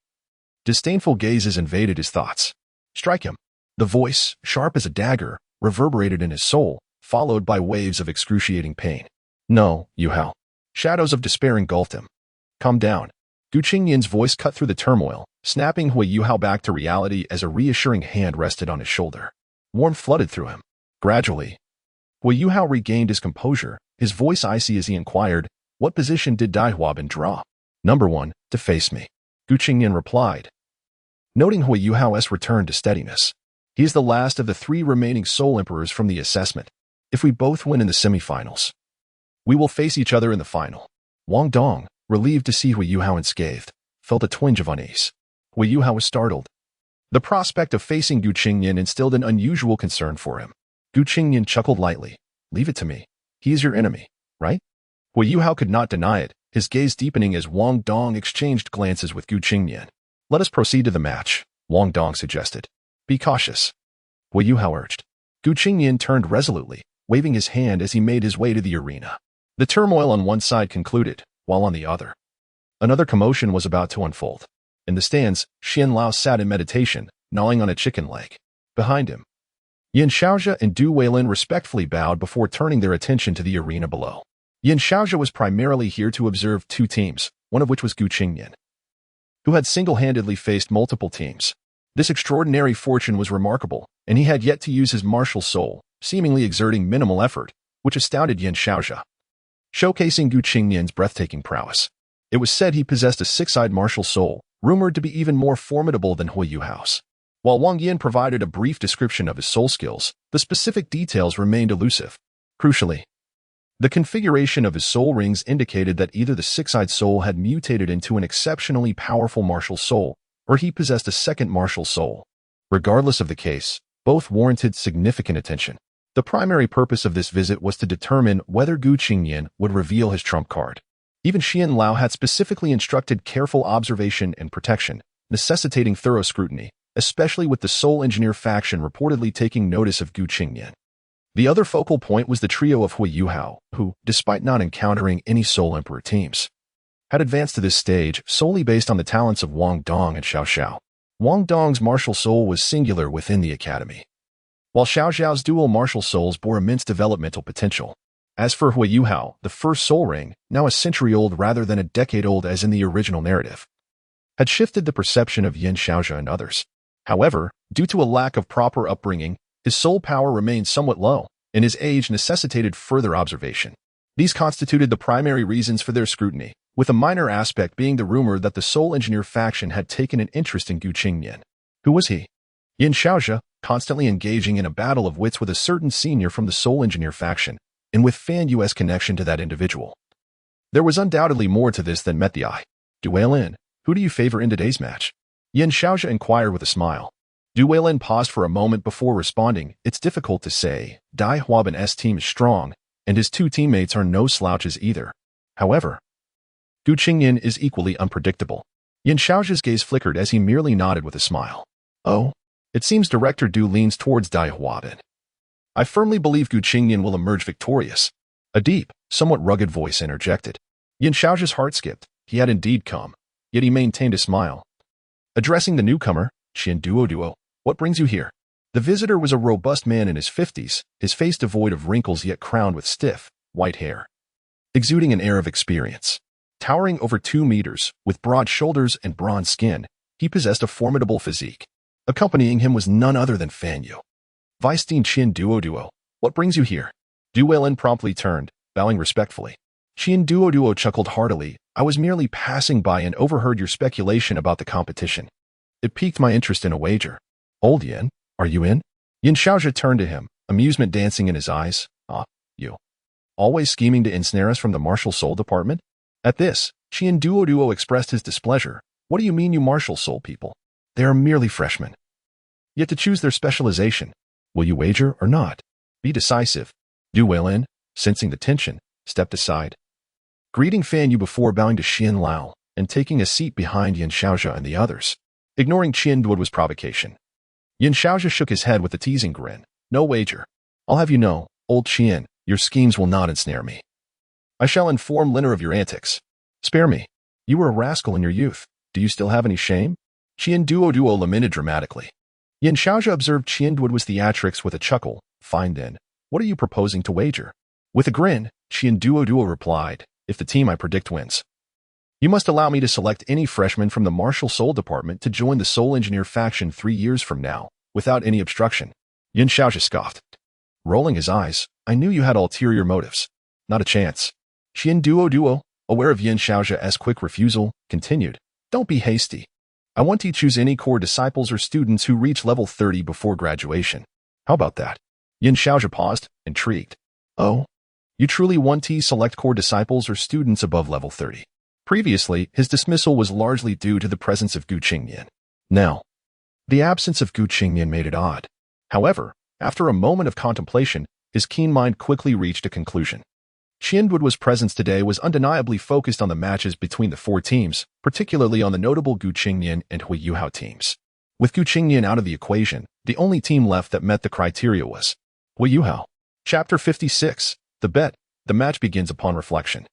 disdainful gazes invaded his thoughts. "Strike him." The voice, sharp as a dagger, reverberated in his soul, followed by waves of excruciating pain. "No, Yuhao." Shadows of despair engulfed him. "Calm down." Gu Qingnian's voice cut through the turmoil, snapping Hui Yuhao back to reality as a reassuring hand rested on his shoulder. Warmth flooded through him. Gradually, Hui Yuhao regained his composure, his voice icy as he inquired, "What position did Dai Huabin draw?" "Number 1, to face me," Gu Qingnian replied. Noting Hui Yuhao's return to steadiness, "He is the last of the 3 remaining Soul Emperors from the assessment. If we both win in the semifinals, we will face each other in the final." Wong Dong, relieved to see Hui Yuhao unscathed, felt a twinge of unease. Hui Yuhao was startled. The prospect of facing Gu Qingnian instilled an unusual concern for him. Gu Qingnian chuckled lightly. "Leave it to me. He is your enemy, right?" Hui Yuhao could not deny it, his gaze deepening as Wong Dong exchanged glances with Gu Qingnian. "Let us proceed to the match," Wong Dong suggested. "Be cautious," Hui Yuhao urged. Gu Qingnian turned resolutely, waving his hand as he made his way to the arena. The turmoil on one side concluded, while on the other, another commotion was about to unfold. In the stands, Xian Lao sat in meditation, gnawing on a chicken leg. Behind him, Yin Xiaozhi and Du Weilan respectfully bowed before turning their attention to the arena below. Yin Xiaozhi was primarily here to observe 2 teams, one of which was Gu Qingnian, who had single-handedly faced multiple teams. This extraordinary fortune was remarkable, and he had yet to use his martial soul, seemingly exerting minimal effort, which astounded Yin Xiaozhi, showcasing Gu Qingnian's breathtaking prowess. It was said he possessed a 6-eyed martial soul, rumored to be even more formidable than Hui Yuhao's. While Wang Yin provided a brief description of his soul skills, the specific details remained elusive. Crucially, the configuration of his soul rings indicated that either the 6-eyed soul had mutated into an exceptionally powerful martial soul, or he possessed a second martial soul. Regardless of the case, both warranted significant attention. The primary purpose of this visit was to determine whether Gu Qingnian would reveal his trump card. Even Xian Lao had specifically instructed careful observation and protection, necessitating thorough scrutiny, especially with the Soul Engineer faction reportedly taking notice of Gu Qingnian. The other focal point was the trio of Hui Yuhao, who, despite not encountering any Soul Emperor teams, had advanced to this stage solely based on the talents of Wong Dong and Xiao Xiao. Wong Dong's martial soul was singular within the academy, while Xiao Xiao's dual martial souls bore immense developmental potential. As for Hui Yuhao, the first soul ring, now a century-old rather than a decade-old as in the original narrative, had shifted the perception of Yin Xiaozha and others. However, due to a lack of proper upbringing, his soul power remained somewhat low, and his age necessitated further observation. These constituted the primary reasons for their scrutiny, with a minor aspect being the rumor that the Soul Engineer faction had taken an interest in Qingnian. Who was he? Yin Xiaozha, constantly engaging in a battle of wits with a certain senior from the Soul Engineer faction, and with Fan Yu's connection to that individual. There was undoubtedly more to this than met the eye. Duel, who do you favor in today's match? Yin Xiaozha inquired with a smile. Duel paused for a moment before responding. It's difficult to say. Dai Huaban's team is strong, and his two teammates are no slouches either. However, Qingnian is equally unpredictable. Yin Xiaozha's gaze flickered as he merely nodded with a smile. Oh, it seems Director Du leans towards Dai Huaban. I firmly believe Qingnian will emerge victorious. A deep, somewhat rugged voice interjected. Yin Xiaozha's heart skipped. He had indeed come, yet he maintained a smile. Addressing the newcomer, Duo, what brings you here? The visitor was a robust man in his 50s, his face devoid of wrinkles yet crowned with stiff, white hair, exuding an air of experience. Towering over 2 meters, with broad shoulders and bronze skin, he possessed a formidable physique. Accompanying him was none other than Fan Yu. Vice-Dean Duo, what brings you here? Duel promptly turned, bowing respectfully. Duo chuckled heartily. I was merely passing by and overheard your speculation about the competition. It piqued my interest in a wager. Old Yin, are you in? Yin Xiaozha turned to him, amusement dancing in his eyes. Ah, you. Always scheming to ensnare us from the martial soul department? At this, Duo expressed his displeasure. What do you mean, you martial soul people? They are merely freshmen. Yet to choose their specialization. Will you wager or not? Be decisive. Duel, sensing the tension, stepped aside, greeting Fan Yu before bowing to Xian Lao and taking a seat behind Yin Xiaozha and the others. Ignoring Duo's provocation, Yin Xiaozha shook his head with a teasing grin. No wager. I'll have you know, old Qian, your schemes will not ensnare me. I shall inform Liner of your antics. Spare me. You were a rascal in your youth. Do you still have any shame? Duo lamented dramatically. Yin Xiaozha observed Duo's theatrics with a chuckle. Fine then. What are you proposing to wager? With a grin, Duo replied, if the team I predict wins, you must allow me to select any freshman from the Martial Soul Department to join the Soul Engineer faction 3 years from now, without any obstruction. Yin Xiaozha scoffed. Rolling his eyes, I knew you had ulterior motives. Not a chance. Duo, aware of Yin Xiaozha's quick refusal, continued. Don't be hasty. I want to choose any core disciples or students who reach level 30 before graduation. How about that? Yin Xiaozha paused, intrigued. Oh? You truly want to select core disciples or students above level 30? Previously, his dismissal was largely due to the presence of Qingnian. Now, the absence of Qingnian made it odd. However, after a moment of contemplation, his keen mind quickly reached a conclusion. Duo's presence today was undeniably focused on the matches between the 4 teams, particularly on the notable Qingnian and Hui Yuhao teams. With Qingnian out of the equation, the only team left that met the criteria was Hui Yuhao. Chapter 56. The Bet. The match begins upon reflection.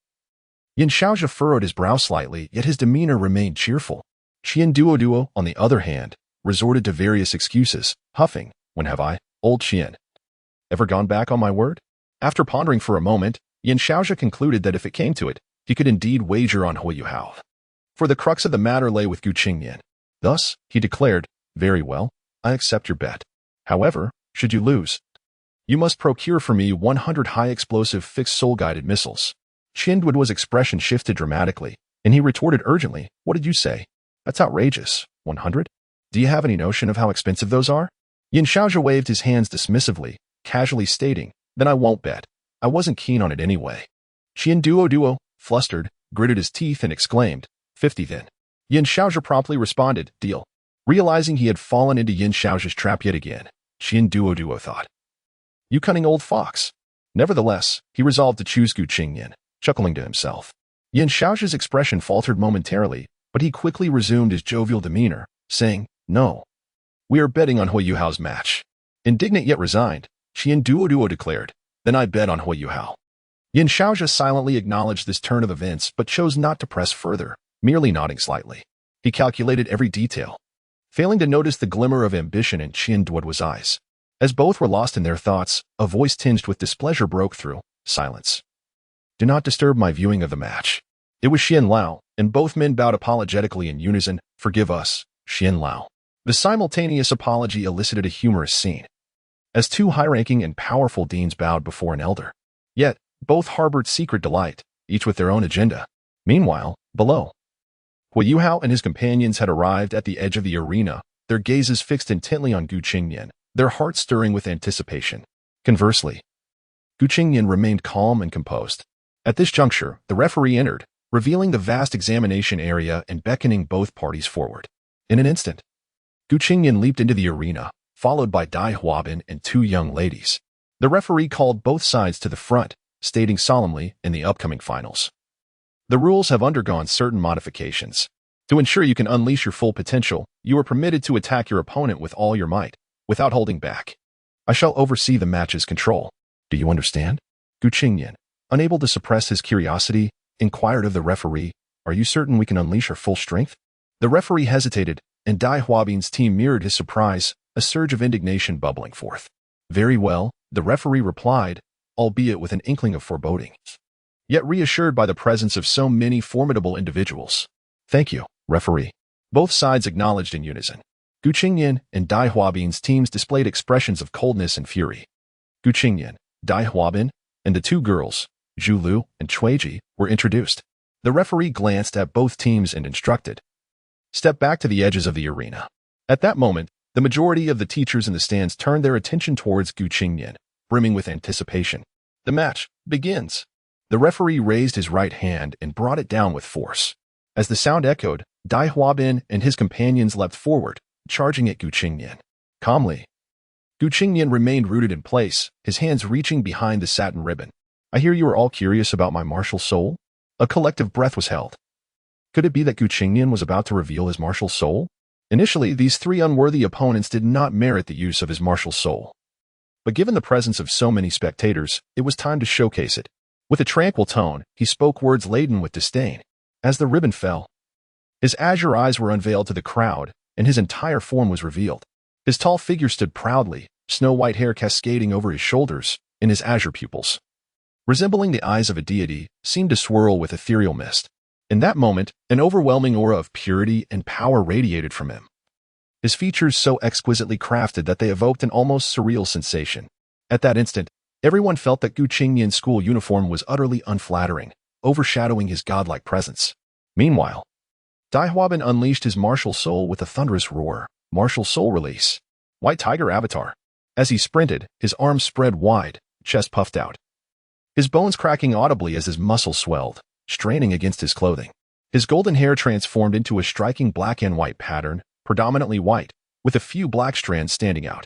Yin Xiaozha furrowed his brow slightly, yet his demeanor remained cheerful. Duo, on the other hand, resorted to various excuses, huffing, when have I, old Qian, ever gone back on my word? After pondering for a moment, Yin Xiaozha concluded that if it came to it, he could indeed wager on Hui Yuhao. For the crux of the matter lay with Qingnian. Thus, he declared, very well, I accept your bet. However, should you lose, you must procure for me 100 high-explosive fixed soul-guided missiles. Duo's expression shifted dramatically, and he retorted urgently, what did you say? That's outrageous. 100? Do you have any notion of how expensive those are? Yin Xiaozha waved his hands dismissively, casually stating, then I won't bet. I wasn't keen on it anyway. Duo, flustered, gritted his teeth and exclaimed, 50 then. Yin Xiaozha promptly responded, deal. Realizing he had fallen into Yin Xiaozha's trap yet again, Duo thought, you cunning old fox. Nevertheless, he resolved to choose Qingnian, chuckling to himself. Yin Xiaozha's expression faltered momentarily, but he quickly resumed his jovial demeanor, saying, no. We are betting on Hui Yuhao's match. Indignant yet resigned, Duo declared. Then I bet on Hui Yuhao. Yin Xiaozhi silently acknowledged this turn of events but chose not to press further, merely nodding slightly. He calculated every detail, failing to notice the glimmer of ambition in Duo's eyes. As both were lost in their thoughts, a voice tinged with displeasure broke through. Silence. Do not disturb my viewing of the match. It was Xian Lao, and both men bowed apologetically in unison. Forgive us, Xian Lao. The simultaneous apology elicited a humorous scene, as two high-ranking and powerful deans bowed before an elder. Yet, both harbored secret delight, each with their own agenda. Meanwhile, below, Hui Yuhao and his companions had arrived at the edge of the arena, their gazes fixed intently on Qingnian, their hearts stirring with anticipation. Conversely, Qingnian remained calm and composed. At this juncture, the referee entered, revealing the vast examination area and beckoning both parties forward. In an instant, Qingnian leaped into the arena, followed by Dai Huabin and two young ladies. The referee called both sides to the front, stating solemnly, in the upcoming finals, the rules have undergone certain modifications. To ensure you can unleash your full potential, you are permitted to attack your opponent with all your might, without holding back. I shall oversee the match's control. Do you understand? Qingnian, unable to suppress his curiosity, inquired of the referee, Are you certain we can unleash our full strength? The referee hesitated, and Dai Huabin's team mirrored his surprise, a surge of indignation bubbling forth. Very well, the referee replied, albeit with an inkling of foreboding, yet reassured by the presence of so many formidable individuals. Thank you, referee. Both sides acknowledged in unison. Qingnian and Dai Huabin's teams displayed expressions of coldness and fury. Qingnian, Dai Huabin, and the two girls, Zhu Lu and Chuiji, were introduced. The referee glanced at both teams and instructed, Step back to the edges of the arena. At that moment, the majority of the teachers in the stands turned their attention towards Qingnian, brimming with anticipation. The match begins. The referee raised his right hand and brought it down with force. As the sound echoed, Dai Huabin and his companions leapt forward, charging at Qingnian. Calmly, Qingnian remained rooted in place, his hands reaching behind the satin ribbon. I hear you are all curious about my martial soul? A collective breath was held. Could it be that Qingnian was about to reveal his martial soul? Initially, these three unworthy opponents did not merit the use of his martial soul. But given the presence of so many spectators, it was time to showcase it. With a tranquil tone, he spoke words laden with disdain. As the ribbon fell, his azure eyes were unveiled to the crowd, and his entire form was revealed. His tall figure stood proudly, snow-white hair cascading over his shoulders, and his azure pupils, resembling the eyes of a deity, seemed to swirl with ethereal mist. In that moment, an overwhelming aura of purity and power radiated from him, his features so exquisitely crafted that they evoked an almost surreal sensation. At that instant, everyone felt that Qingnian's school uniform was utterly unflattering, overshadowing his godlike presence. Meanwhile, Dai Huabin unleashed his martial soul with a thunderous roar. Martial soul release. White tiger avatar. As he sprinted, his arms spread wide, chest puffed out, his bones cracking audibly as his muscles swelled, straining against his clothing. His golden hair transformed into a striking black and white pattern, predominantly white, with a few black strands standing out.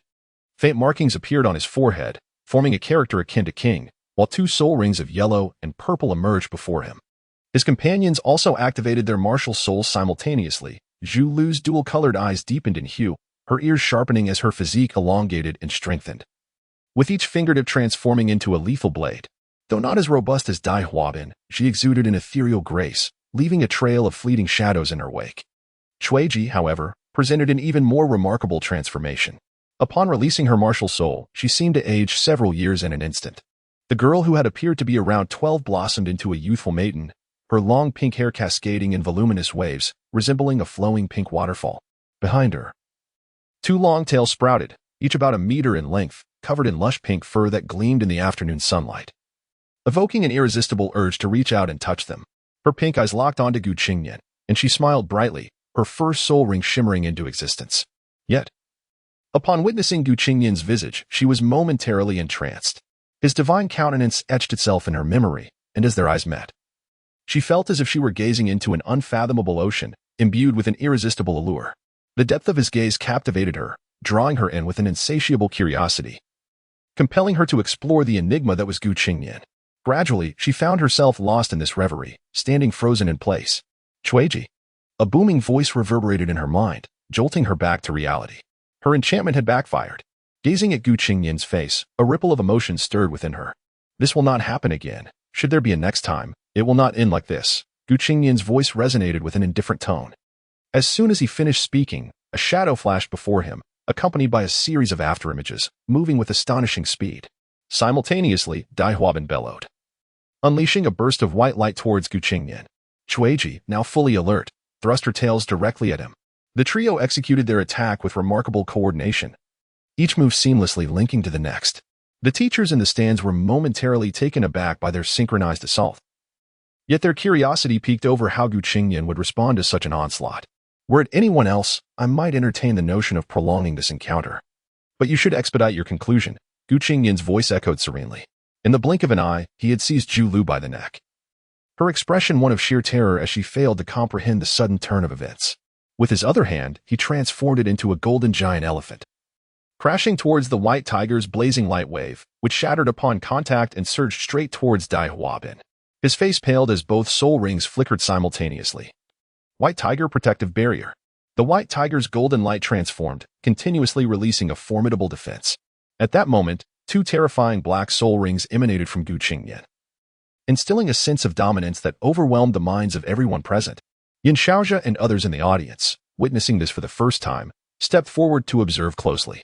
Faint markings appeared on his forehead, forming a character akin to King, while two soul rings of yellow and purple emerged before him. His companions also activated their martial souls simultaneously. Zhu Lu's dual-colored eyes deepened in hue, her ears sharpening as her physique elongated and strengthened, with each fingertip transforming into a lethal blade. Though not as robust as Dai Huabin, she exuded an ethereal grace, leaving a trail of fleeting shadows in her wake. Chuiji, however, presented an even more remarkable transformation. Upon releasing her martial soul, she seemed to age several years in an instant. The girl who had appeared to be around 12 blossomed into a youthful maiden, her long pink hair cascading in voluminous waves, resembling a flowing pink waterfall. Behind her, two long tails sprouted, each about a meter in length, covered in lush pink fur that gleamed in the afternoon sunlight, evoking an irresistible urge to reach out and touch them. Her pink eyes locked onto Qingnian, and she smiled brightly, her first soul ring shimmering into existence. Yet, upon witnessing Qingnian's visage, she was momentarily entranced. His divine countenance etched itself in her memory, and as their eyes met, she felt as if she were gazing into an unfathomable ocean, imbued with an irresistible allure. The depth of his gaze captivated her, drawing her in with an insatiable curiosity, compelling her to explore the enigma that was Qingnian. Gradually, she found herself lost in this reverie, standing frozen in place. Chuiji. A booming voice reverberated in her mind, jolting her back to reality. Her enchantment had backfired. Gazing at Gu Qingnian's face, a ripple of emotion stirred within her. This will not happen again. Should there be a next time, it will not end like this. Gu Qingnian's voice resonated with an indifferent tone. As soon as he finished speaking, a shadow flashed before him, accompanied by a series of afterimages, moving with astonishing speed. Simultaneously, Dai Huabin bellowed, unleashing a burst of white light towards Gu Qingnian. Chuiji, now fully alert, thrust her tails directly at him. The trio executed their attack with remarkable coordination, each move seamlessly linking to the next. The teachers in the stands were momentarily taken aback by their synchronized assault. Yet their curiosity piqued over how Gu Qingnian would respond to such an onslaught. Were it anyone else, I might entertain the notion of prolonging this encounter. But you should expedite your conclusion, Gu Qingnian's voice echoed serenely. In the blink of an eye, he had seized Zhu Lu by the neck. Her expression one of sheer terror as she failed to comprehend the sudden turn of events. With his other hand, he transformed it into a golden giant elephant, crashing towards the white tiger's blazing light wave, which shattered upon contact and surged straight towards Dai Huabin. His face paled as both soul rings flickered simultaneously. White tiger protective barrier. The white tiger's golden light transformed, continuously releasing a formidable defense. At that moment, two terrifying black soul rings emanated from Gu Qingnian, instilling a sense of dominance that overwhelmed the minds of everyone present. Yin Xiaozhe and others in the audience, witnessing this for the first time, stepped forward to observe closely.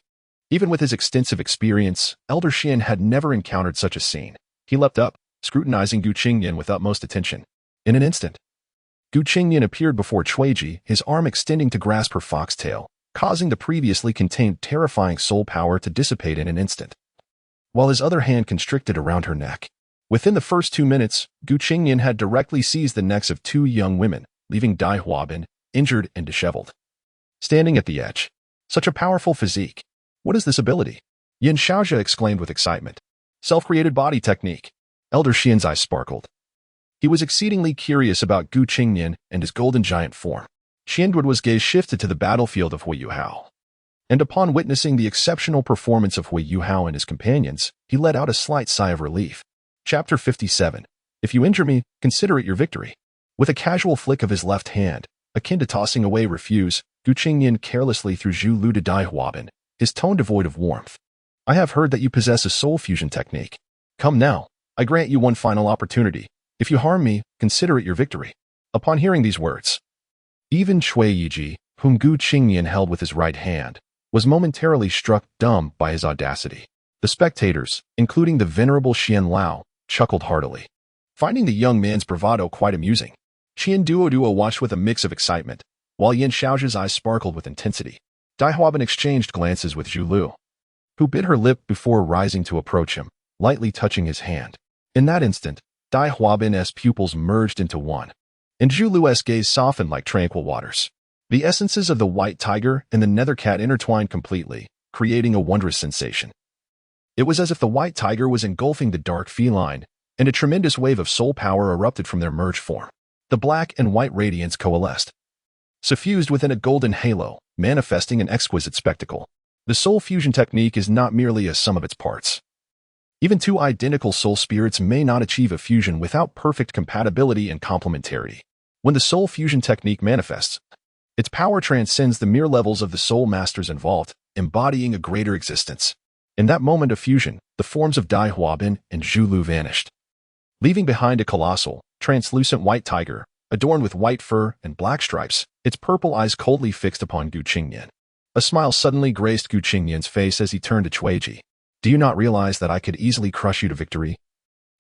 Even with his extensive experience, Elder Xian had never encountered such a scene. He leapt up, scrutinizing Gu Qingnian with utmost attention. In an instant, Gu Qingnian appeared before Chuiji, his arm extending to grasp her foxtail, causing the previously contained terrifying soul power to dissipate in an instant, while his other hand constricted around her neck. Within the first 2 minutes, Gu Qingnian had directly seized the necks of 2 young women, leaving Dai Huabin injured and disheveled, standing at the edge. Such a powerful physique. What is this ability? Yin Xiaozhe exclaimed with excitement. Self-created body technique. Elder Xian's eyes sparkled. He was exceedingly curious about Gu Qingnian and his golden giant form. Xianduo's gaze shifted to the battlefield of Hui Yuhao, and upon witnessing the exceptional performance of Hui Yuhao and his companions, he let out a slight sigh of relief. Chapter 57. If you injure me, consider it your victory. With a casual flick of his left hand, akin to tossing away refuse, Gu Qingnian carelessly threw Zhu Lu to Dai Huabin, his tone devoid of warmth. I have heard that you possess a soul fusion technique. Come now, I grant you one final opportunity. If you harm me, consider it your victory. Upon hearing these words, even Chuiji, whom Gu Qingnian held with his right hand, was momentarily struck dumb by his audacity. The spectators, including the venerable Xian Lao, chuckled heartily, finding the young man's bravado quite amusing. Qian Duo watched with a mix of excitement, while Yin Xiaozhe's eyes sparkled with intensity. Dai Huabin exchanged glances with Zhu Lu, who bit her lip before rising to approach him, lightly touching his hand. In that instant, Dai Huabin's pupils merged into one, and Zhu Lu's gaze softened like tranquil waters. The essences of the white tiger and the nether cat intertwined completely, creating a wondrous sensation. It was as if the white tiger was engulfing the dark feline, and a tremendous wave of soul power erupted from their merged form. The black and white radiance coalesced, suffused within a golden halo, manifesting an exquisite spectacle. The soul fusion technique is not merely a sum of its parts. Even 2 identical soul spirits may not achieve a fusion without perfect compatibility and complementarity. When the soul fusion technique manifests, its power transcends the mere levels of the soul masters involved, embodying a greater existence. In that moment of fusion, the forms of Dai Huabin and Zhu Lu vanished, leaving behind a colossal, translucent white tiger, adorned with white fur and black stripes, its purple eyes coldly fixed upon Gu Qingnian. A smile suddenly graced Gu Qingnian's face as he turned to Chuiji. Do you not realize that I could easily crush you to victory?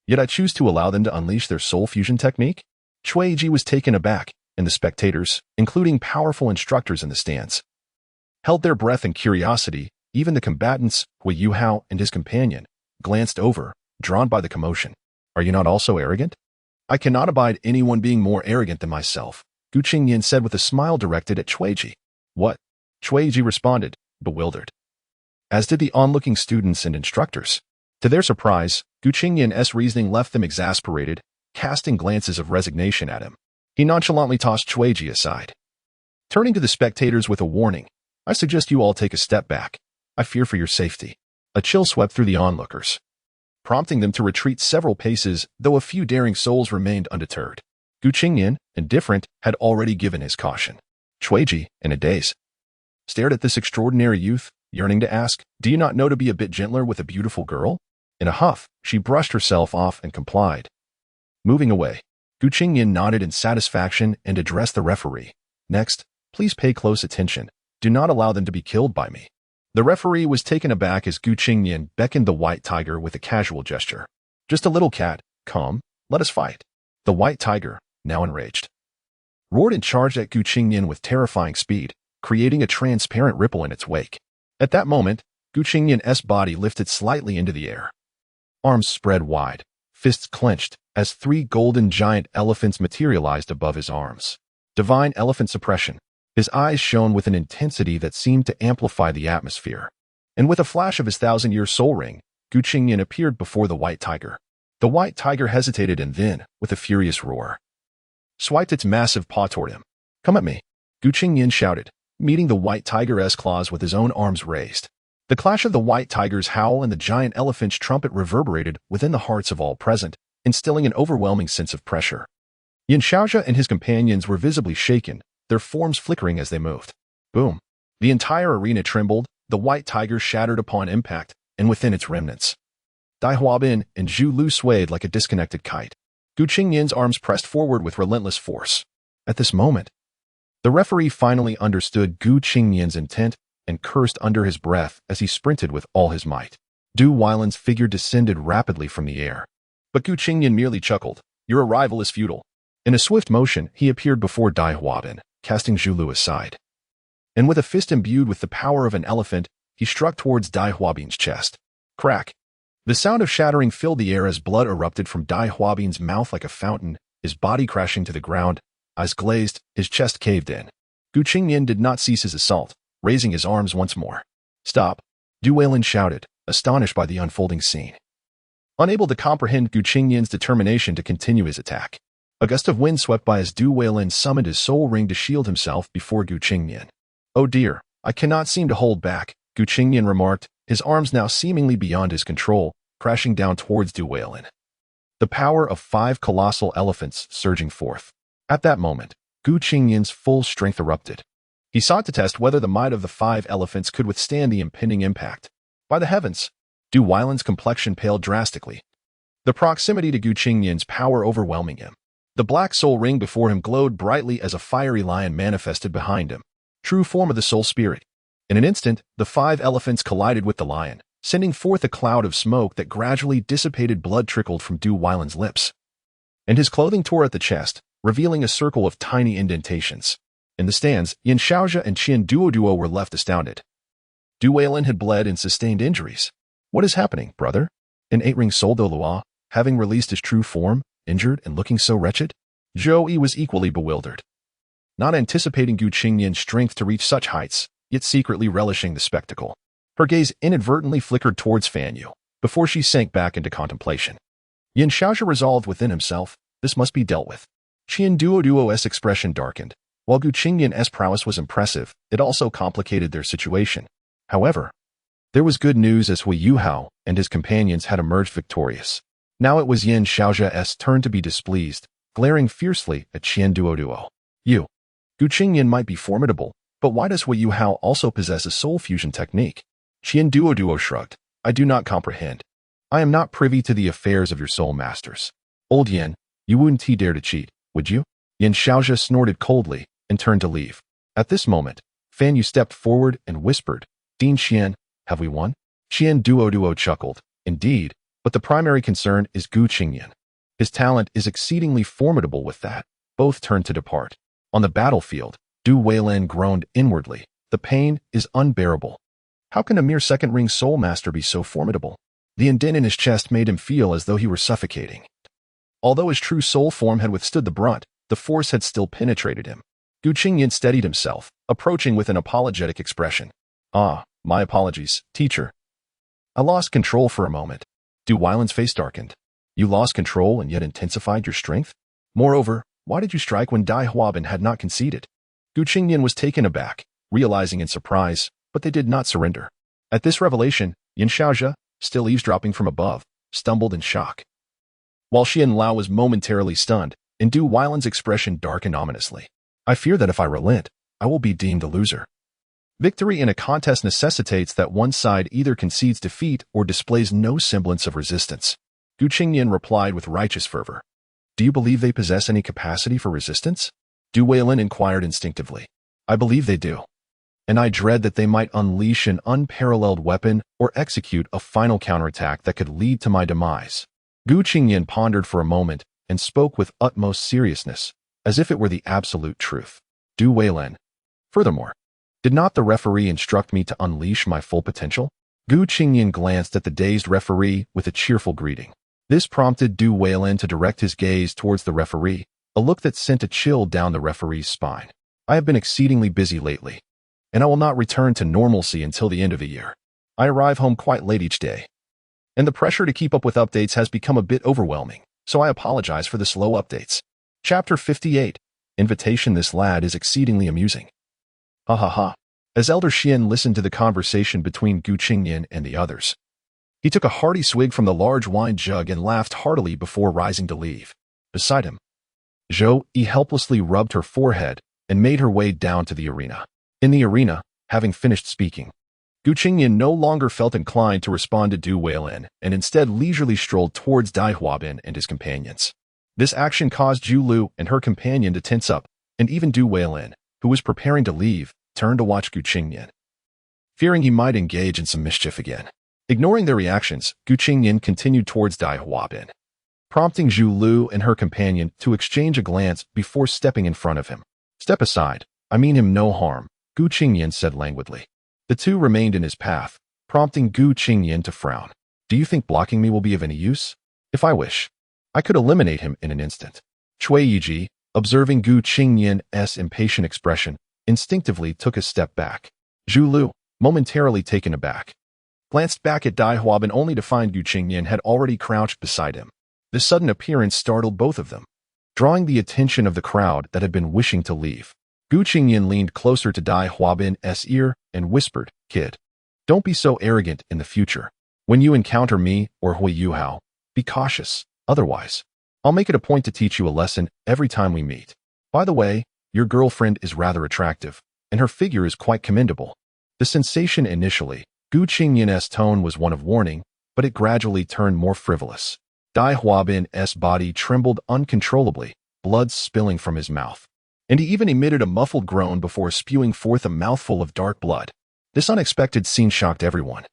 Yet I choose to allow them to unleash their soul fusion technique? Chuiji was taken aback, and the spectators, including powerful instructors in the stands, held their breath in curiosity. Even the combatants, Hui Yuhao and his companion, glanced over, drawn by the commotion. Are you not also arrogant? I cannot abide anyone being more arrogant than myself, Gu Qingnian said with a smile directed at Chuiji. What? Chuiji responded, bewildered, as did the onlooking students and instructors. To their surprise, Gu Qingnian's reasoning left them exasperated, casting glances of resignation at him. He nonchalantly tossed Chuiji aside. Turning to the spectators with a warning, I suggest you all take a step back. I fear for your safety. A chill swept through the onlookers, prompting them to retreat several paces, though a few daring souls remained undeterred. Gu Qingnian, indifferent, had already given his caution. Chuiji, in a daze, stared at this extraordinary youth, yearning to ask, "Do you not know to be a bit gentler with a beautiful girl?" In a huff, she brushed herself off and complied. Moving away, Qingnian nodded in satisfaction and addressed the referee. "Next, please pay close attention. Do not allow them to be killed by me." The referee was taken aback as Qingnian beckoned the white tiger with a casual gesture. "Just a little cat. Come, let us fight." The white tiger, now enraged, roared and charged at Qingnian with terrifying speed, creating a transparent ripple in its wake. At that moment, Qingnian's body lifted slightly into the air. Arms spread wide, fists clenched, as 3 golden giant elephants materialized above his arms. Divine elephant suppression. His eyes shone with an intensity that seemed to amplify the atmosphere. And with a flash of his 1,000-year soul ring, Qingnian appeared before the white tiger. The white tiger hesitated and then, with a furious roar, swiped its massive paw toward him. "Come at me," Qingnian shouted, meeting the white tiger's claws with his own arms raised. The clash of the white tiger's howl and the giant elephant's trumpet reverberated within the hearts of all present, instilling an overwhelming sense of pressure. Yin Xiaozhe and his companions were visibly shaken, their forms flickering as they moved. Boom! The entire arena trembled, the white tiger shattered upon impact, and within its remnants, Dai Huabin and Zhu Lu swayed like a disconnected kite. Qingnian's arms pressed forward with relentless force. At this moment, the referee finally understood Qingnian's intent and cursed under his breath as he sprinted with all his might. Du Weilan's figure descended rapidly from the air. But Qingnian merely chuckled. "Your arrival is futile." In a swift motion, he appeared before Dai Huabin, casting Zhu Lu aside. And with a fist imbued with the power of an elephant, he struck towards Dai Huabin's chest. Crack! The sound of shattering filled the air as blood erupted from Dai Huabin's mouth like a fountain, his body crashing to the ground. Eyes glazed, his chest caved in. Qingnian did not cease his assault, raising his arms once more. "Stop!" Du Weilan shouted, astonished by the unfolding scene. Unable to comprehend Qingnian's determination to continue his attack, a gust of wind swept by as Du Weilan summoned his soul ring to shield himself before Qingnian. "Oh dear, I cannot seem to hold back," Qingnian remarked, his arms now seemingly beyond his control, crashing down towards Du Weilan. The power of 5 colossal elephants surging forth. At that moment, Qingnian's full strength erupted. He sought to test whether the might of the 5 elephants could withstand the impending impact. By the heavens! Du Weilan's complexion paled drastically, the proximity to Qingnian's power overwhelming him. The black soul ring before him glowed brightly as a fiery lion manifested behind him, true form of the soul spirit. In an instant, the 5 elephants collided with the lion, sending forth a cloud of smoke that gradually dissipated. Blood trickled from Du Weilan's lips, and his clothing tore at the chest, revealing a circle of tiny indentations. In the stands, Yin Xiaozhe and Qian Duo were left astounded. Du Weilan had bled and sustained injuries. "What is happening, brother?" An 8-ring soul Douluo, having released his true form, injured and looking so wretched? Zhou Yi was equally bewildered, not anticipating Qingnian's strength to reach such heights, yet secretly relishing the spectacle. Her gaze inadvertently flickered towards Fan Yu, before she sank back into contemplation. Yin Xiaozhe resolved within himself, this must be dealt with. Qian Duo's expression darkened. While Qingnian's prowess was impressive, it also complicated their situation. However, there was good news as Hui Yuhao and his companions had emerged victorious. Now it was Yin Xiaozhe's turn to be displeased, glaring fiercely at Qian Duo. "You. Qingnian might be formidable, but why does Hui Yuhao also possess a soul fusion technique?" Qian Duo shrugged. "I do not comprehend. I am not privy to the affairs of your soul masters. Old Yin, you wouldn't dare to cheat, would you?" Yin Xiaozhe snorted coldly and turned to leave. At this moment, Fan Yu stepped forward and whispered, "Dean Qian, have we won?" Qian Duo chuckled. "Indeed, but the primary concern is Qingnian. His talent is exceedingly formidable with that." Both turned to depart. On the battlefield, Du Weilan groaned inwardly. The pain is unbearable. How can a mere second-ring soul master be so formidable? The indent in his chest made him feel as though he were suffocating. Although his true soul form had withstood the brunt, the force had still penetrated him. Qingnian steadied himself, approaching with an apologetic expression. "Ah, my apologies, teacher. I lost control for a moment." Du Weilan's face darkened. "You lost control and yet intensified your strength? Moreover, why did you strike when Dai Huabin had not conceded?" Qingnian was taken aback, realizing in surprise, but they did not surrender. At this revelation, Yin Xiaozhe, still eavesdropping from above, stumbled in shock, while Xian Lao was momentarily stunned, and Du Weilan's expression darkened ominously. "I fear that if I relent, I will be deemed a loser." Victory in a contest necessitates that one side either concedes defeat or displays no semblance of resistance. Qingnian replied with righteous fervor. Do you believe they possess any capacity for resistance? Duel inquired instinctively. I believe they do. And I dread that they might unleash an unparalleled weapon or execute a final counterattack that could lead to my demise. Qingnian pondered for a moment and spoke with utmost seriousness, as if it were the absolute truth. Duel. Furthermore, did not the referee instruct me to unleash my full potential? Qingnian glanced at the dazed referee with a cheerful greeting. This prompted Duel to direct his gaze towards the referee, a look that sent a chill down the referee's spine. I have been exceedingly busy lately, and I will not return to normalcy until the end of the year. I arrive home quite late each day, and the pressure to keep up with updates has become a bit overwhelming, so I apologize for the slow updates. Chapter 58. Invitation. This lad is exceedingly amusing. Ha ha ha. As Elder Xian listened to the conversation between Qingnian and the others, he took a hearty swig from the large wine jug and laughed heartily before rising to leave. Beside him, Zhou Yi helplessly rubbed her forehead and made her way down to the arena. In the arena, having finished speaking, Qingnian no longer felt inclined to respond to Duel and instead leisurely strolled towards Dai Huabin and his companions. This action caused Zhu Lu and her companion to tense up, and even Duel, who was preparing to leave, turned to watch Qingnian, fearing he might engage in some mischief again. Ignoring their reactions, Qingnian continued towards Dai Huabin, prompting Zhu Lu and her companion to exchange a glance before stepping in front of him. Step aside, I mean him no harm, Qingnian said languidly. The two remained in his path, prompting Qingnian to frown. Do you think blocking me will be of any use? If I wish, I could eliminate him in an instant. Cui Yiji, observing Qingnian's impatient expression, instinctively took a step back. Zhu Lu, momentarily taken aback, glanced back at Dai Huabin only to find Qingnian had already crouched beside him. This sudden appearance startled both of them, drawing the attention of the crowd that had been wishing to leave. Qingnian leaned closer to Dai Huabin's ear and whispered, Kid, don't be so arrogant in the future. When you encounter me or Hui Yuhao, be cautious, otherwise, I'll make it a point to teach you a lesson every time we meet. By the way, your girlfriend is rather attractive, and her figure is quite commendable. The sensation initially, Qingnian's tone was one of warning, but it gradually turned more frivolous. Dai Huabin's body trembled uncontrollably, blood spilling from his mouth, and he even emitted a muffled groan before spewing forth a mouthful of dark blood. This unexpected scene shocked everyone.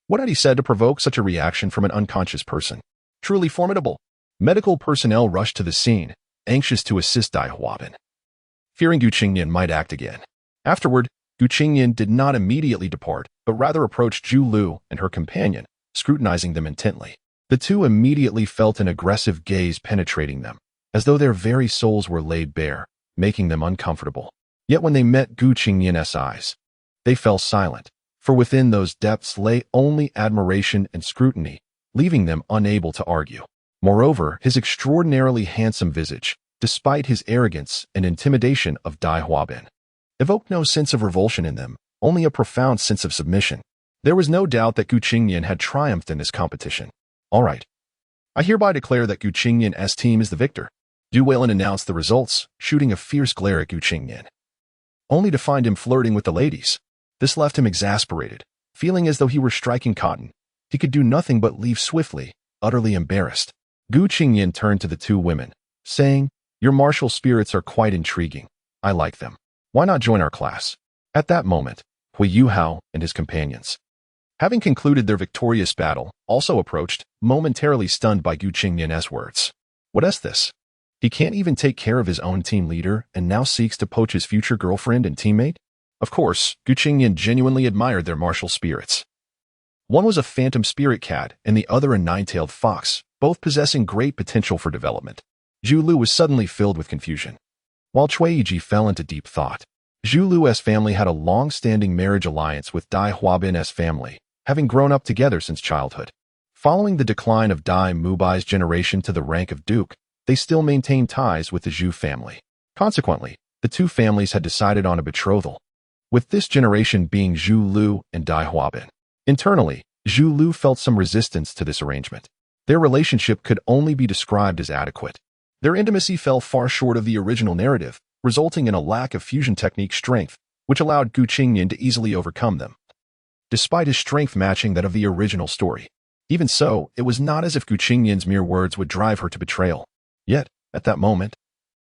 What had he said to provoke such a reaction from an unconscious person? Truly formidable. Medical personnel rushed to the scene, anxious to assist Dai Huabin, fearing Qingnian might act again. Afterward, Qingnian did not immediately depart, but rather approached Zhu Lu and her companion, scrutinizing them intently. The two immediately felt an aggressive gaze penetrating them, as though their very souls were laid bare, making them uncomfortable. Yet when they met Qingnian's eyes, they fell silent, for within those depths lay only admiration and scrutiny, leaving them unable to argue. Moreover, his extraordinarily handsome visage, despite his arrogance and intimidation of Dai Huabin, evoked no sense of revulsion in them, only a profound sense of submission. There was no doubt that Qingnian had triumphed in this competition. All right. I hereby declare that Qingnian's team is the victor. Duel announced the results, shooting a fierce glare at Qingnian, only to find him flirting with the ladies. This left him exasperated, feeling as though he were striking cotton. He could do nothing but leave swiftly, utterly embarrassed. Qingnian turned to the two women, saying, Your martial spirits are quite intriguing. I like them. Why not join our class? At that moment, Hui Yuhao and his companions, having concluded their victorious battle, also approached, momentarily stunned by Qingnian's words. What is this? He can't even take care of his own team leader and now seeks to poach his future girlfriend and teammate? Of course, Qingnian genuinely admired their martial spirits. One was a phantom spirit cat and the other a nine-tailed fox, both possessing great potential for development. Zhu Lu was suddenly filled with confusion, while Cui Yiji fell into deep thought. Zhu Lu's family had a long-standing marriage alliance with Dai Huabin's family, having grown up together since childhood. Following the decline of Dai Mubai's generation to the rank of duke, they still maintained ties with the Zhu family. Consequently, the two families had decided on a betrothal, with this generation being Zhu Lu and Dai Huabin. Internally, Zhu Lu felt some resistance to this arrangement. Their relationship could only be described as adequate. Their intimacy fell far short of the original narrative, resulting in a lack of fusion technique strength which allowed Gu Qingnian to easily overcome them, despite his strength matching that of the original story. Even so, it was not as if Gu Qingnian's mere words would drive her to betrayal. Yet, at that moment,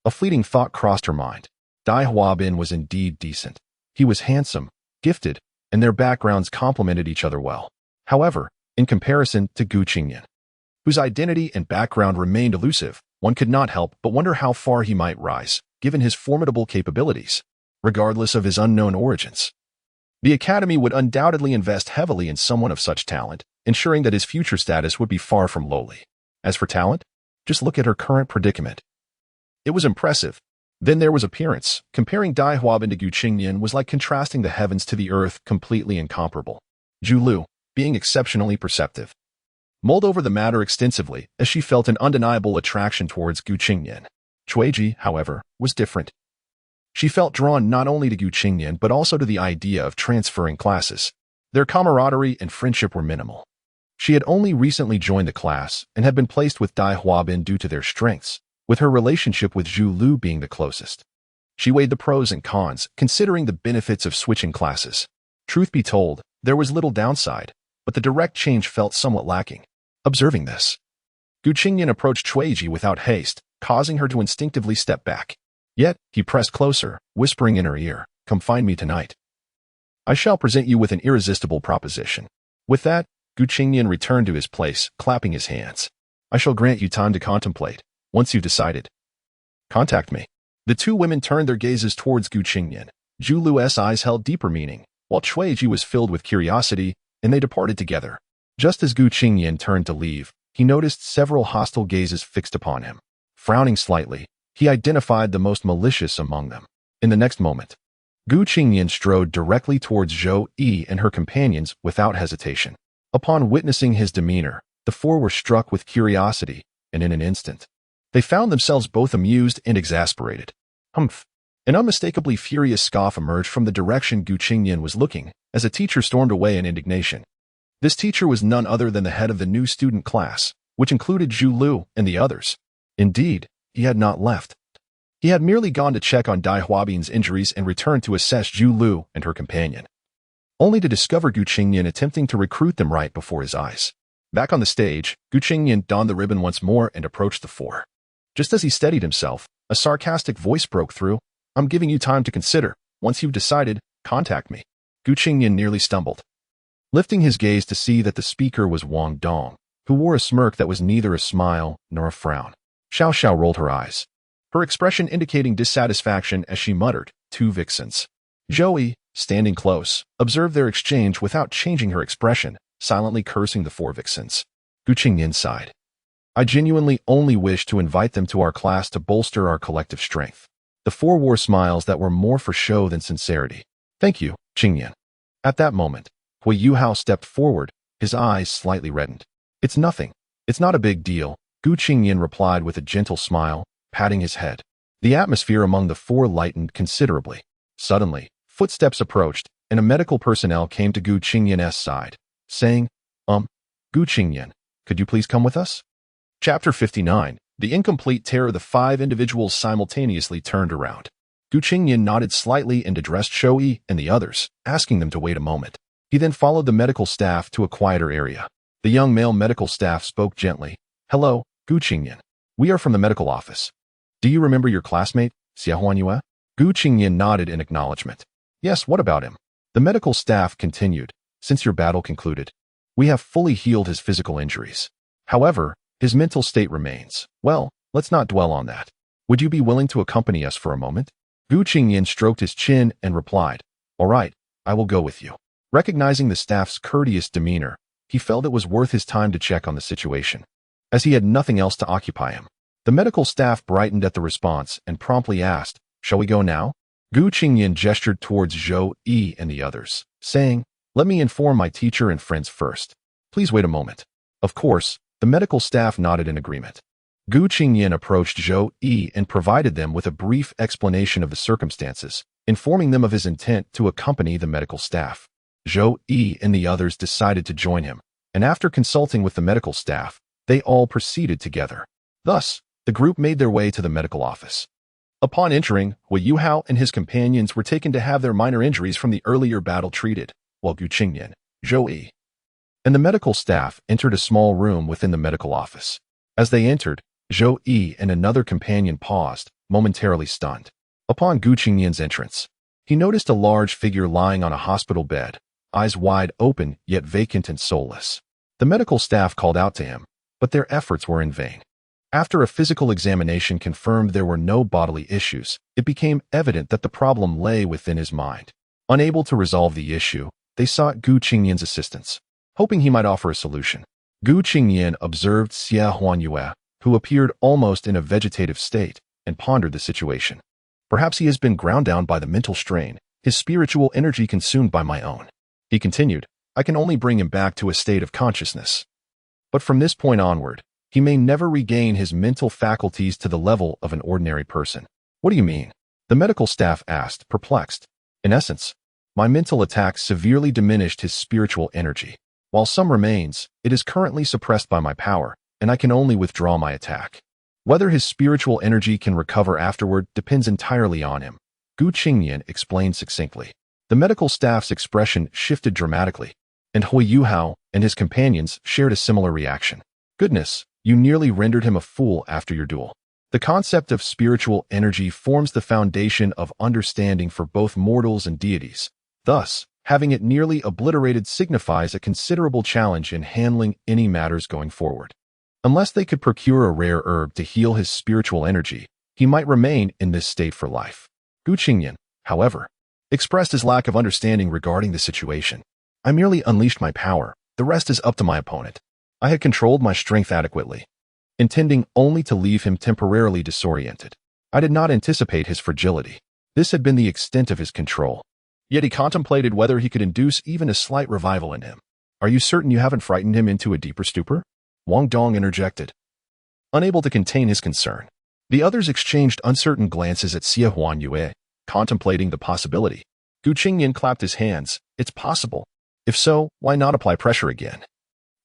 a fleeting thought crossed her mind. Dai Huabin was indeed decent. He was handsome, gifted, and their backgrounds complemented each other well. However, in comparison to Gu Qingnian, whose identity and background remained elusive, one could not help but wonder how far he might rise, given his formidable capabilities, regardless of his unknown origins. The Academy would undoubtedly invest heavily in someone of such talent, ensuring that his future status would be far from lowly. As for talent, just look at her current predicament. It was impressive. Then there was appearance. Comparing Dai Huabin to Gu Qingnian was like contrasting the heavens to the earth, completely incomparable. Zhu Lu, being exceptionally perceptive, mulled over the matter extensively as she felt an undeniable attraction towards Gu Qingnian. Chuiji, however, was different. She felt drawn not only to Gu Qingnian but also to the idea of transferring classes. Their camaraderie and friendship were minimal. She had only recently joined the class and had been placed with Dai Huabin due to their strengths, with her relationship with Zhu Lu being the closest. She weighed the pros and cons, considering the benefits of switching classes. Truth be told, there was little downside, but the direct change felt somewhat lacking. Observing this, Gu Qingnian approached Chuiji without haste, causing her to instinctively step back. Yet, he pressed closer, whispering in her ear, "Come find me tonight. I shall present you with an irresistible proposition." With that, Gu Qingnian returned to his place, clapping his hands. "I shall grant you time to contemplate. Once you've decided, contact me." The two women turned their gazes towards Gu Qingnian. Zhu Lu's eyes held deeper meaning, while Chuiji was filled with curiosity, and they departed together. Just as Gu Qingnian turned to leave, he noticed several hostile gazes fixed upon him. Frowning slightly, he identified the most malicious among them. In the next moment, Gu Qingnian strode directly towards Zhou Yi and her companions without hesitation. Upon witnessing his demeanor, the four were struck with curiosity, and in an instant, they found themselves both amused and exasperated. Humph! An unmistakably furious scoff emerged from the direction Gu Qingnian was looking, as a teacher stormed away in indignation. This teacher was none other than the head of the new student class, which included Zhu Lu and the others. Indeed, he had not left. He had merely gone to check on Dai Huabin's injuries and returned to assess Zhu Lu and her companion, only to discover Gu Qingnian attempting to recruit them right before his eyes. Back on the stage, Gu Qingnian donned the ribbon once more and approached the four. Just as he steadied himself, a sarcastic voice broke through. "I'm giving you time to consider. Once you've decided, contact me." Gu Qingnian nearly stumbled, lifting his gaze to see that the speaker was Wong Dong, who wore a smirk that was neither a smile nor a frown. Xiao Xiao rolled her eyes, her expression indicating dissatisfaction as she muttered, "Two vixens." Zhou, standing close, observed their exchange without changing her expression, silently cursing the four vixens. Gu Qingnian sighed. "I genuinely only wish to invite them to our class to bolster our collective strength." The four wore smiles that were more for show than sincerity. "Thank you, Qingnian." At that moment, Hui Yuhao stepped forward, his eyes slightly reddened. "It's nothing. It's not a big deal," Gu Qingnian replied with a gentle smile, patting his head. The atmosphere among the four lightened considerably. Suddenly, footsteps approached, and a medical personnel came to Gu Qingnian's side, saying, Gu Qingnian, could you please come with us?" Chapter 59. The incomplete terror. The five individuals simultaneously turned around. Gu Qingnian nodded slightly and addressed Shou and the others, asking them to wait a moment. He then followed the medical staff to a quieter area. The young male medical staff spoke gently. "Hello, Gu Qingnian. We are from the medical office. Do you remember your classmate, Xia Huanyue?" Gu Qingnian nodded in acknowledgement. "Yes, what about him?" The medical staff continued. "Since your battle concluded, we have fully healed his physical injuries. However, his mental state remains. Well, let's not dwell on that. Would you be willing to accompany us for a moment?" Gu Qingnian stroked his chin and replied, "All right, I will go with you." Recognizing the staff's courteous demeanor, he felt it was worth his time to check on the situation, as he had nothing else to occupy him. The medical staff brightened at the response and promptly asked, "Shall we go now?" Gu Qingnian gestured towards Zhou Yi and the others, saying, "Let me inform my teacher and friends first. Please wait a moment." Of course, the medical staff nodded in agreement. Gu Qingnian approached Zhou Yi and provided them with a brief explanation of the circumstances, informing them of his intent to accompany the medical staff. Zhou Yi and the others decided to join him, and after consulting with the medical staff, they all proceeded together. Thus, the group made their way to the medical office. Upon entering, Hui Yuhao and his companions were taken to have their minor injuries from the earlier battle treated, while Gu Qingnian, Zhou Yi, and the medical staff entered a small room within the medical office. As they entered, Zhou Yi and another companion paused, momentarily stunned. Upon Gu Qingnian's entrance, he noticed a large figure lying on a hospital bed, eyes wide open yet vacant and soulless. The medical staff called out to him, but their efforts were in vain. After a physical examination confirmed there were no bodily issues, it became evident that the problem lay within his mind. Unable to resolve the issue, they sought Gu Qingnian's assistance, hoping he might offer a solution. Gu Qingnian observed Xie Huanyue, who appeared almost in a vegetative state, and pondered the situation. Perhaps he has been ground down by the mental strain, his spiritual energy consumed by my own. He continued, I can only bring him back to a state of consciousness. But from this point onward, he may never regain his mental faculties to the level of an ordinary person. What do you mean? The medical staff asked, perplexed. In essence, my mental attacks severely diminished his spiritual energy. While some remains, it is currently suppressed by my power, and I can only withdraw my attack. Whether his spiritual energy can recover afterward depends entirely on him, Gu Qingnian explained succinctly. The medical staff's expression shifted dramatically, and Hui Yuhao and his companions shared a similar reaction. Goodness, you nearly rendered him a fool after your duel. The concept of spiritual energy forms the foundation of understanding for both mortals and deities. Thus, having it nearly obliterated signifies a considerable challenge in handling any matters going forward. Unless they could procure a rare herb to heal his spiritual energy, he might remain in this state for life. Gu Qingnian, however, expressed his lack of understanding regarding the situation. I merely unleashed my power. The rest is up to my opponent. I had controlled my strength adequately, intending only to leave him temporarily disoriented. I did not anticipate his fragility. This had been the extent of his control. Yet he contemplated whether he could induce even a slight revival in him. Are you certain you haven't frightened him into a deeper stupor? Wong Dong interjected, unable to contain his concern. The others exchanged uncertain glances at Xie Huanyue, contemplating the possibility. Gu Qingnian clapped his hands. It's possible. If so, why not apply pressure again?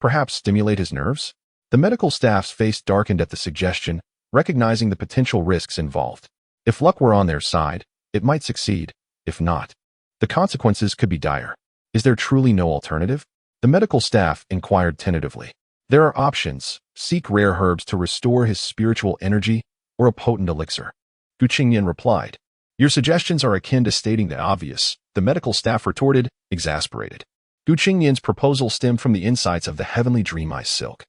Perhaps stimulate his nerves? The medical staff's face darkened at the suggestion, recognizing the potential risks involved. If luck were on their side, it might succeed. If not, the consequences could be dire. Is there truly no alternative? The medical staff inquired tentatively. There are options. Seek rare herbs to restore his spiritual energy, or a potent elixir. Gu Qingnian replied. Your suggestions are akin to stating the obvious, the medical staff retorted, exasperated. Gu Qingnian's proposal stemmed from the insights of the heavenly dream eye silk,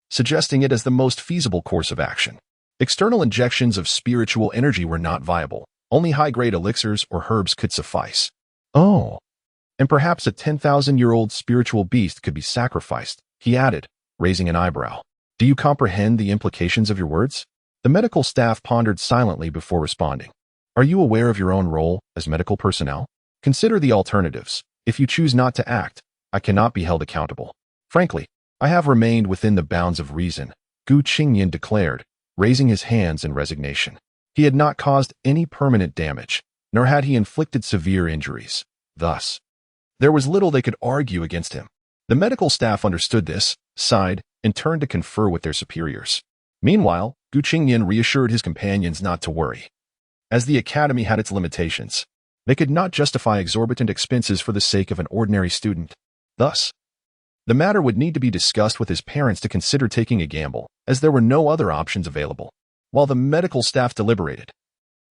suggesting it as the most feasible course of action. External injections of spiritual energy were not viable. Only high-grade elixirs or herbs could suffice. Oh, and perhaps a 10,000-year-old spiritual beast could be sacrificed, he added, raising an eyebrow. Do you comprehend the implications of your words? The medical staff pondered silently before responding. Are you aware of your own role as medical personnel? Consider the alternatives. If you choose not to act, I cannot be held accountable. Frankly, I have remained within the bounds of reason, Gu Qingnian declared, raising his hands in resignation. He had not caused any permanent damage, nor had he inflicted severe injuries. Thus, there was little they could argue against him. The medical staff understood this, sighed, and turned to confer with their superiors. Meanwhile, Gu Qingnian reassured his companions not to worry. As the academy had its limitations, they could not justify exorbitant expenses for the sake of an ordinary student. Thus, the matter would need to be discussed with his parents to consider taking a gamble, as there were no other options available. While the medical staff deliberated,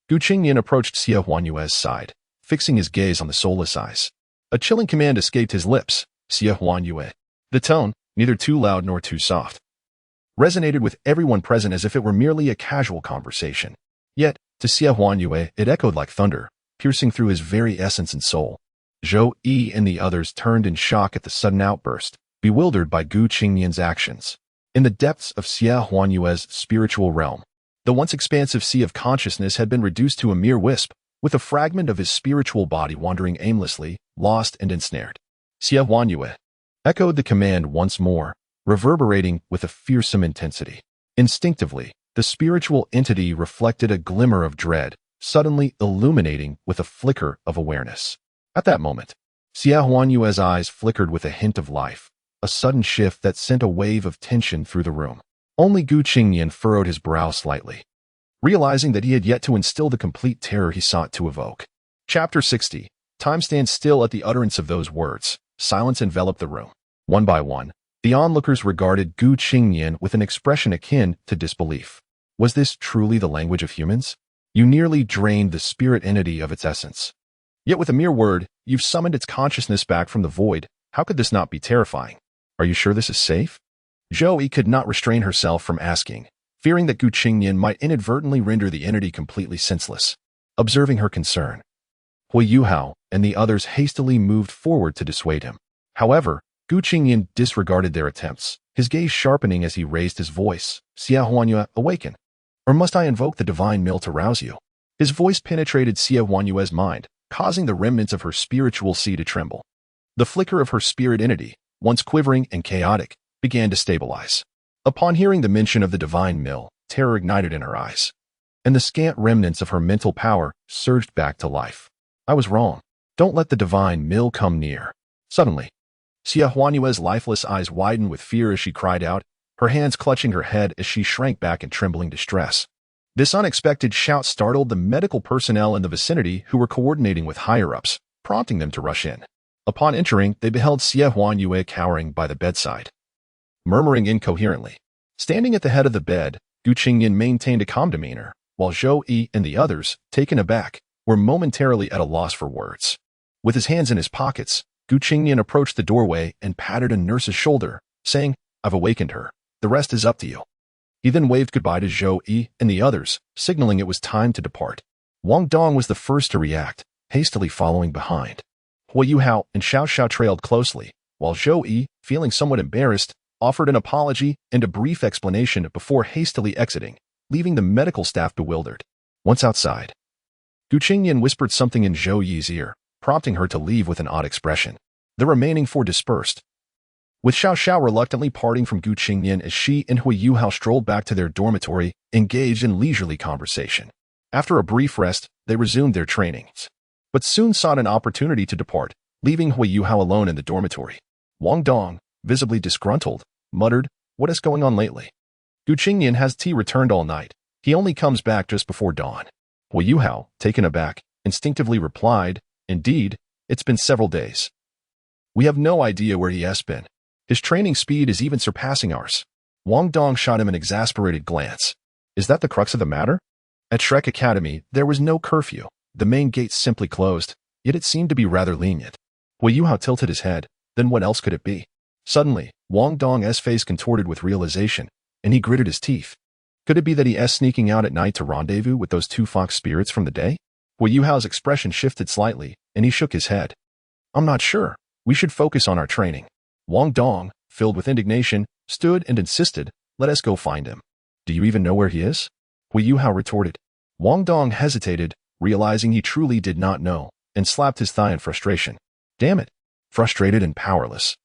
Gu Qingnian approached Xie Huanyue's side, fixing his gaze on the soulless eyes. A chilling command escaped his lips, Xie Huanyue. The tone, neither too loud nor too soft, resonated with everyone present as if it were merely a casual conversation. Yet, to Xie Huanyue, it echoed like thunder, piercing through his very essence and soul. Zhou Yi and the others turned in shock at the sudden outburst, bewildered by Gu Qingnian's actions. In the depths of Xie Huanyue's spiritual realm, the once expansive sea of consciousness had been reduced to a mere wisp, with a fragment of his spiritual body wandering aimlessly, lost and ensnared. Xie Huanyue echoed the command once more, reverberating with a fearsome intensity. Instinctively, the spiritual entity reflected a glimmer of dread, suddenly illuminating with a flicker of awareness. At that moment, Xie Huanyue's eyes flickered with a hint of life, a sudden shift that sent a wave of tension through the room. Only Gu Qingnian furrowed his brow slightly. realizing that he had yet to instill the complete terror he sought to evoke. Chapter 60. Time stands still at the utterance of those words. Silence enveloped the room. One by one, the onlookers regarded Gu Qingnian with an expression akin to disbelief. Was this truly the language of humans? You nearly drained the spirit entity of its essence. Yet with a mere word, you've summoned its consciousness back from the void. How could this not be terrifying? Are you sure this is safe? Zhou Yi could not restrain herself from asking, fearing that Gu Qingnian might inadvertently render the entity completely senseless. Observing her concern, Hui Yuhao and the others hastily moved forward to dissuade him. However, Gu Qingnian disregarded their attempts, his gaze sharpening as he raised his voice. Xia Huanyue, awaken. Or must I invoke the divine mill to rouse you? His voice penetrated Xia Huanyue's mind, causing the remnants of her spiritual sea to tremble. The flicker of her spirit entity, once quivering and chaotic, began to stabilize. Upon hearing the mention of the divine mill, terror ignited in her eyes, and the scant remnants of her mental power surged back to life. I was wrong. Don't let the divine mill come near. Suddenly, Xia Huanyue's lifeless eyes widened with fear as she cried out, her hands clutching her head as she shrank back in trembling distress. This unexpected shout startled the medical personnel in the vicinity who were coordinating with higher-ups, prompting them to rush in. Upon entering, they beheld Xia Huanyue cowering by the bedside, murmuring incoherently. Standing at the head of the bed, Gu Qingnian maintained a calm demeanor, while Zhou Yi and the others, taken aback, were momentarily at a loss for words. With his hands in his pockets, Gu Qingnian approached the doorway and patted a nurse's shoulder, saying, I've awakened her. The rest is up to you. He then waved goodbye to Zhou Yi and the others, signaling it was time to depart. Wong Dong was the first to react, hastily following behind. Hui Yuhao and Xiao Xiao trailed closely, while Zhou Yi, feeling somewhat embarrassed, offered an apology and a brief explanation before hastily exiting, leaving the medical staff bewildered. Once outside, Gu Qingnian whispered something in Zhou Yi's ear, prompting her to leave with an odd expression. The remaining four dispersed, with Xiao Xiao reluctantly parting from Gu Qingnian as she and Hui Yuhao strolled back to their dormitory, engaged in leisurely conversation. After a brief rest, they resumed their trainings, but soon sought an opportunity to depart, leaving Hui Yuhao alone in the dormitory. Wong Dong, visibly disgruntled, muttered, What is going on lately? Gu Qingnian has tea returned all night. He only comes back just before dawn. Hui Yuhao, taken aback, instinctively replied, Indeed, it's been several days. We have no idea where he has been. His training speed is even surpassing ours. Wong Dong shot him an exasperated glance. Is that the crux of the matter? At Shrek Academy, there was no curfew. The main gates simply closed, yet it seemed to be rather lenient. Hui Yuhao tilted his head. Then what else could it be? Suddenly, Wong Dong's face contorted with realization, and he gritted his teeth. Could it be that he is sneaking out at night to rendezvous with those two fox spirits from the day? Hui Yuhao's expression shifted slightly, and he shook his head. I'm not sure. We should focus on our training. Wong Dong, filled with indignation, stood and insisted, Let us go find him. Do you even know where he is? Hui Yuhao retorted. Wong Dong hesitated, realizing he truly did not know, and slapped his thigh in frustration. Damn it. Frustrated and powerless,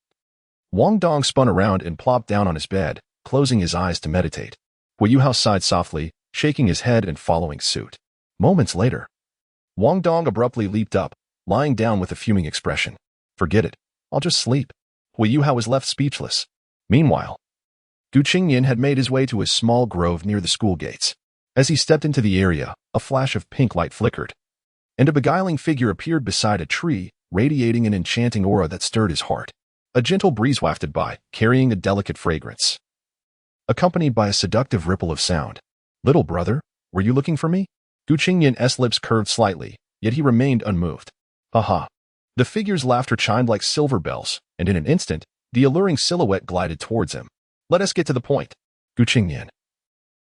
Wong Dong spun around and plopped down on his bed, closing his eyes to meditate. Hui Yuhao sighed softly, shaking his head and following suit. Moments later, Wong Dong abruptly leaped up, lying down with a fuming expression. Forget it. I'll just sleep. Hui Yuhao was left speechless. Meanwhile, Gu Qingnian had made his way to a small grove near the school gates. As he stepped into the area, a flash of pink light flickered, and a beguiling figure appeared beside a tree, radiating an enchanting aura that stirred his heart. A gentle breeze wafted by, carrying a delicate fragrance, accompanied by a seductive ripple of sound. Little brother, were you looking for me? Gu Qingnian's lips curved slightly, yet he remained unmoved. Haha. The figure's laughter chimed like silver bells, and in an instant, the alluring silhouette glided towards him. Let us get to the point. Gu Qingnian,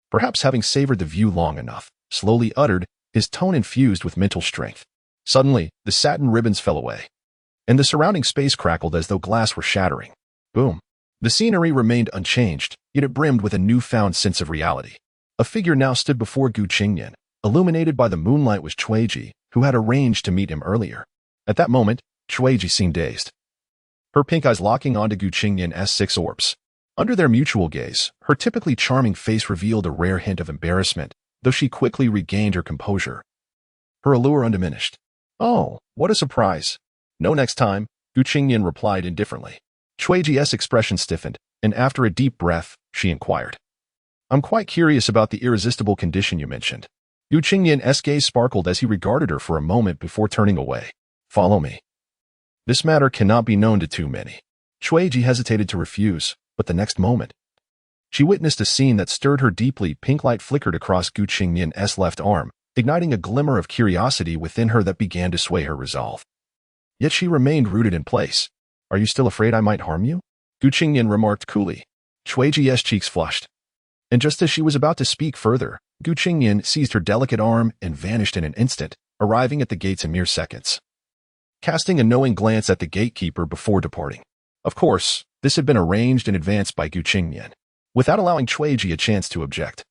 perhaps having savored the view long enough, slowly uttered, his tone infused with mental strength. Suddenly, the satin ribbons fell away, and the surrounding space crackled as though glass were shattering. Boom. The scenery remained unchanged, yet it brimmed with a newfound sense of reality. A figure now stood before Gu Qingnian. Illuminated by the moonlight was Chuiji, who had arranged to meet him earlier. At that moment, Chuiji seemed dazed, her pink eyes locking onto Gu Qingnian's 6 orbs. Under their mutual gaze, her typically charming face revealed a rare hint of embarrassment, though she quickly regained her composure, her allure undiminished. Oh, what a surprise. No next time, Gu Qingnian replied indifferently. Chuiji's expression stiffened, and after a deep breath, she inquired. I'm quite curious about the irresistible condition you mentioned. Gu Qingnian's gaze sparkled as he regarded her for a moment before turning away. Follow me. This matter cannot be known to too many. Chuiji hesitated to refuse, but the next moment, she witnessed a scene that stirred her deeply. Pink light flickered across Gu Qingnian's left arm, igniting a glimmer of curiosity within her that began to sway her resolve. Yet she remained rooted in place. Are you still afraid I might harm you? Gu Qingnian remarked coolly. Chuiji's cheeks flushed. And just as she was about to speak further, Gu Qingnian seized her delicate arm and vanished in an instant, arriving at the gates in mere seconds. Casting a knowing glance at the gatekeeper before departing. Of course, this had been arranged in advance by Gu Qingnian, without allowing Chuiji a chance to object.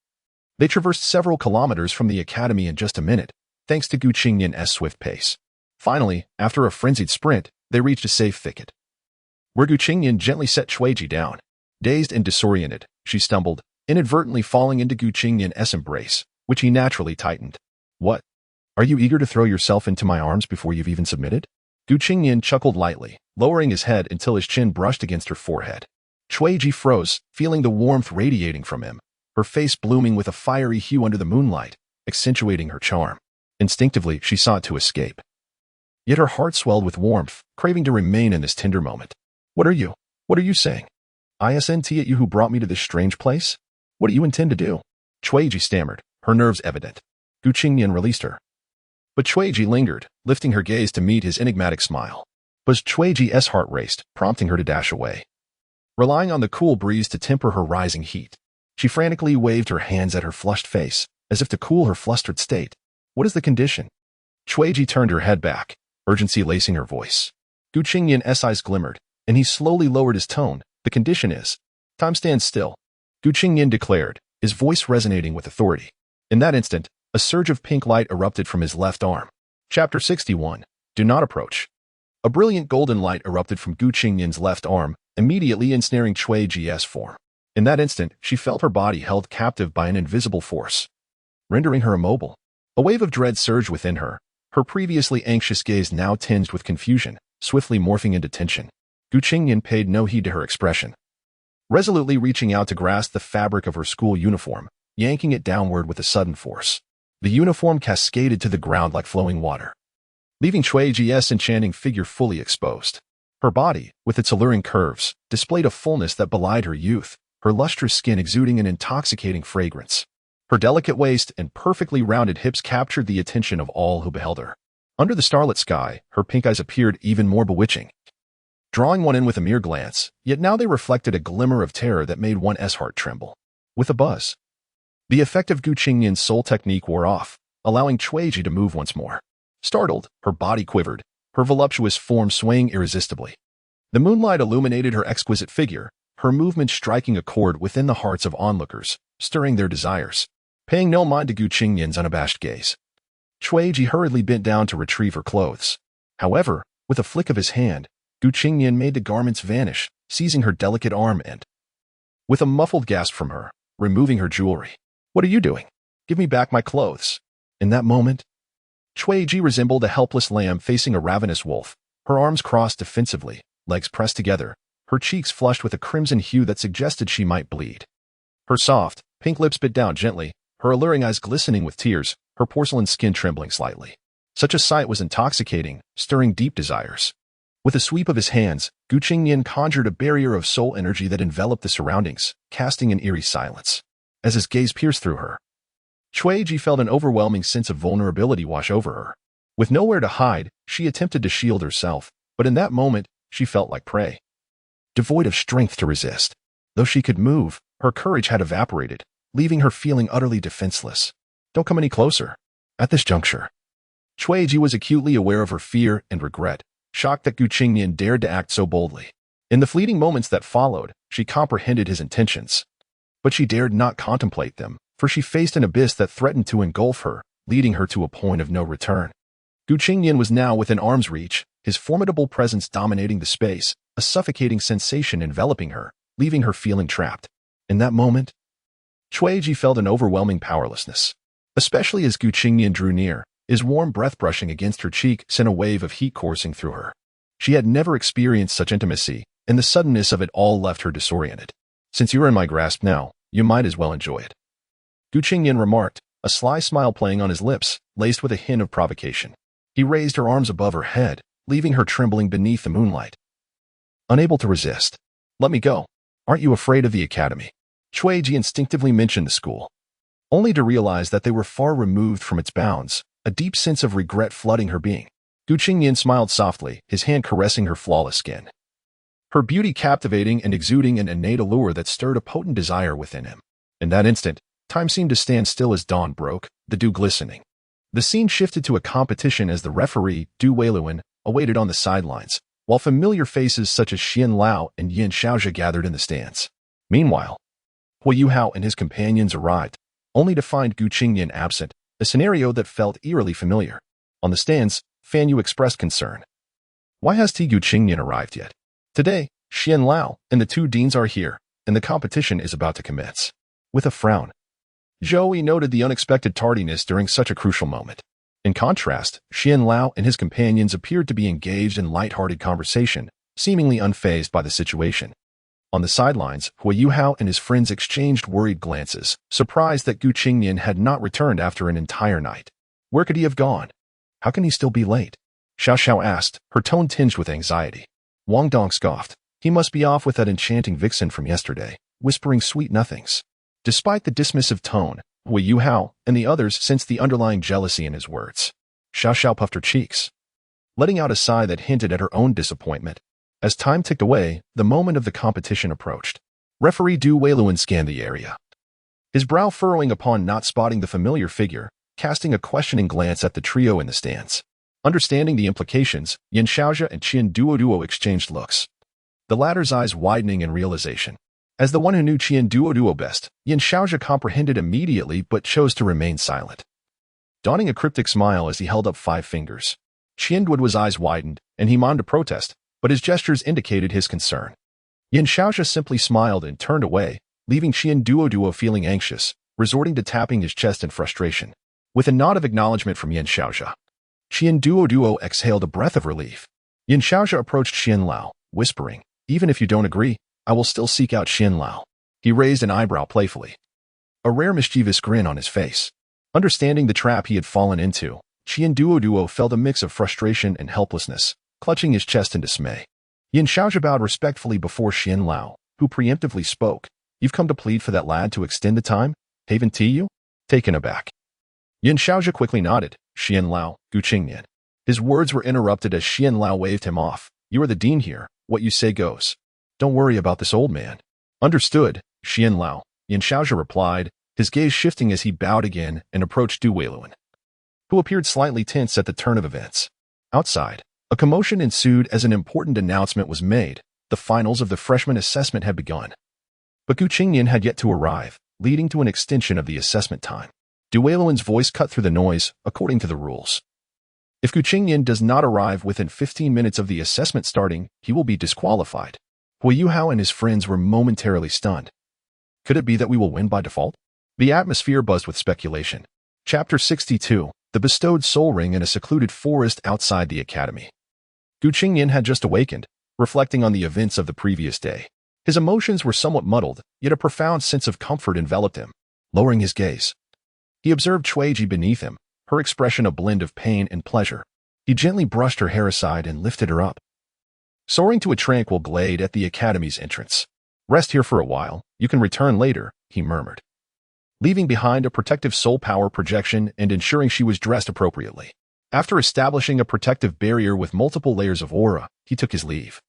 They traversed several kilometers from the academy in just a minute, thanks to Gu Qingnian's swift pace. Finally, after a frenzied sprint, they reached a safe thicket, where Gu Qingnian gently set Chuiji down. Dazed and disoriented, she stumbled, inadvertently falling into Gu Qingnian's embrace, which he naturally tightened. What? Are you eager to throw yourself into my arms before you've even submitted? Gu Qingnian chuckled lightly, lowering his head until his chin brushed against her forehead. Chuiji froze, feeling the warmth radiating from him, her face blooming with a fiery hue under the moonlight, accentuating her charm. Instinctively, she sought to escape. Yet her heart swelled with warmth, craving to remain in this tender moment. What are you saying? Ascent at you who brought me to this strange place? What do you intend to do? Chuiji stammered, her nerves evident. Gu Qingnian released her. But Chuiji lingered, lifting her gaze to meet his enigmatic smile. But Chuiji's heart raced, prompting her to dash away. Relying on the cool breeze to temper her rising heat, she frantically waved her hands at her flushed face, as if to cool her flustered state. What is the condition? Chuiji turned her head back, urgency lacing her voice. Gu Qingnian's eyes glimmered, and he slowly lowered his tone. The condition is, time stands still, Gu Qingnian declared, his voice resonating with authority. In that instant, a surge of pink light erupted from his left arm. Chapter 61. Do not approach. A brilliant golden light erupted from Gu Qingnian's left arm, immediately ensnaring Chuiji's form. In that instant, she felt her body held captive by an invisible force, rendering her immobile. A wave of dread surged within her, her previously anxious gaze now tinged with confusion, swiftly morphing into tension. Gu Qingnian paid no heed to her expression, resolutely reaching out to grasp the fabric of her school uniform, yanking it downward with a sudden force. The uniform cascaded to the ground like flowing water, leaving Chuiji's enchanting figure fully exposed. Her body, with its alluring curves, displayed a fullness that belied her youth, her lustrous skin exuding an intoxicating fragrance. Her delicate waist and perfectly rounded hips captured the attention of all who beheld her. Under the starlit sky, her pink eyes appeared even more bewitching, drawing one in with a mere glance, yet now they reflected a glimmer of terror that made one's heart tremble. With a buzz, the effect of Gu Qingnian's soul technique wore off, allowing Chuiji to move once more. Startled, her body quivered, her voluptuous form swaying irresistibly. The moonlight illuminated her exquisite figure, her movement striking a chord within the hearts of onlookers, stirring their desires. Paying no mind to Gu Qingnian's unabashed gaze, Chuiji hurriedly bent down to retrieve her clothes. However, with a flick of his hand, Gu Qingnian made the garments vanish, seizing her delicate arm and, with a muffled gasp from her, removing her jewelry. What are you doing? Give me back my clothes. In that moment, Chuiji resembled a helpless lamb facing a ravenous wolf, her arms crossed defensively, legs pressed together, her cheeks flushed with a crimson hue that suggested she might bleed. Her soft, pink lips bit down gently, her alluring eyes glistening with tears, her porcelain skin trembling slightly. Such a sight was intoxicating, stirring deep desires. With a sweep of his hands, Gu Qingnian conjured a barrier of soul energy that enveloped the surroundings, casting an eerie silence. As his gaze pierced through her, Chuiji felt an overwhelming sense of vulnerability wash over her. With nowhere to hide, she attempted to shield herself, but in that moment, she felt like prey, devoid of strength to resist. Though she could move, her courage had evaporated, leaving her feeling utterly defenseless. Don't come any closer. At this juncture, Chuiji was acutely aware of her fear and regret, shocked that Gu Qingnian dared to act so boldly. In the fleeting moments that followed, she comprehended his intentions, but she dared not contemplate them, for she faced an abyss that threatened to engulf her, leading her to a point of no return. Gu Qingnian was now within arm's reach, his formidable presence dominating the space, a suffocating sensation enveloping her, leaving her feeling trapped. In that moment, Chuiji felt an overwhelming powerlessness. Especially as Gu Qingnian drew near, his warm breath brushing against her cheek sent a wave of heat coursing through her. She had never experienced such intimacy, and the suddenness of it all left her disoriented. Since you are in my grasp now, You might as well enjoy it. Gu Qingnian remarked, a sly smile playing on his lips, laced with a hint of provocation. He raised her arms above her head, leaving her trembling beneath the moonlight. Unable to resist. Let me go. Aren't you afraid of the academy? Shuiji instinctively mentioned the school, only to realize that they were far removed from its bounds, a deep sense of regret flooding her being. Gu Qingnian smiled softly, his hand caressing her flawless skin. Her beauty captivating and exuding an innate allure that stirred a potent desire within him. In that instant, time seemed to stand still as dawn broke, the dew glistening. The scene shifted to a competition as the referee, Douluo, awaited on the sidelines, while familiar faces such as Xian Lao and Yin Xiaozhi gathered in the stands. Meanwhile, Hu Yuhao and his companions arrived, only to find Gu Qingnian absent, a scenario that felt eerily familiar. On the stands, Fan Yu expressed concern. Why has Gu Qingnian arrived yet? Today, Xian Lao and the two deans are here, and the competition is about to commence. With a frown, Zhou Yi noted the unexpected tardiness during such a crucial moment. In contrast, Xian Lao and his companions appeared to be engaged in light-hearted conversation, seemingly unfazed by the situation. On the sidelines, Hu Yuhao and his friends exchanged worried glances, surprised that Gu Qingnian had not returned after an entire night. Where could he have gone? How can he still be late? Xiao Xiao asked, her tone tinged with anxiety. Wong Dong scoffed. He must be off with that enchanting vixen from yesterday, whispering sweet nothings. Despite the dismissive tone, Hu Yuhao and the others sensed the underlying jealousy in his words. Xiao Xiao puffed her cheeks, letting out a sigh that hinted at her own disappointment. As time ticked away, the moment of the competition approached. Referee Du Weiluan scanned the area, his brow furrowing upon not spotting the familiar figure, casting a questioning glance at the trio in the stands. Understanding the implications, Yin Xiaozhi and Qian Duo exchanged looks, the latter's eyes widening in realization. As the one who knew Qian Duo best, Yin Xiaozhi comprehended immediately but chose to remain silent, donning a cryptic smile as he held up 5 fingers. Qian Duo's eyes widened, and he moaned to protest, but his gestures indicated his concern. Yin Xiaozhi simply smiled and turned away, leaving Qian Duo feeling anxious, resorting to tapping his chest in frustration. With a nod of acknowledgement from Yin Xiaozhi, Qian Duo exhaled a breath of relief. Yin Xiaozhi approached Xian Lao, whispering, even if you don't agree, I will still seek out Xian Lao. He raised an eyebrow playfully, a rare mischievous grin on his face. Understanding the trap he had fallen into, Qian Duo felt a mix of frustration and helplessness, clutching his chest in dismay. Yin Xiaozhi bowed respectfully before Xian Lao, who preemptively spoke. You've come to plead for that lad to extend the time? Haven't you? Taken aback, Yin Xiaozhi quickly nodded. Xian Lao, Gu Qingnian. His words were interrupted as Xian Lao waved him off. You are the dean here. What you say goes. Don't worry about this old man. Understood, Xian Lao, Yin Xiaozhi replied, his gaze shifting as he bowed again and approached Du Weiluan, who appeared slightly tense at the turn of events. Outside, a commotion ensued as an important announcement was made. The finals of the freshman assessment had begun. But Gu Qingnian had yet to arrive, leading to an extension of the assessment time. Du Weiluan's voice cut through the noise, according to the rules. If Gu Qingnian does not arrive within 15 minutes of the assessment starting, he will be disqualified. Hu Yuhao and his friends were momentarily stunned. Could it be that we will win by default? The atmosphere buzzed with speculation. Chapter 62, The Bestowed Soul Ring in a Secluded Forest Outside the Academy. Gu Qingnian had just awakened, reflecting on the events of the previous day. His emotions were somewhat muddled, yet a profound sense of comfort enveloped him. Lowering his gaze, he observed Shuiji beneath him, her expression a blend of pain and pleasure. He gently brushed her hair aside and lifted her up, soaring to a tranquil glade at the academy's entrance. Rest here for a while, you can return later, he murmured, leaving behind a protective soul power projection and ensuring she was dressed appropriately. After establishing a protective barrier with multiple layers of aura, he took his leave,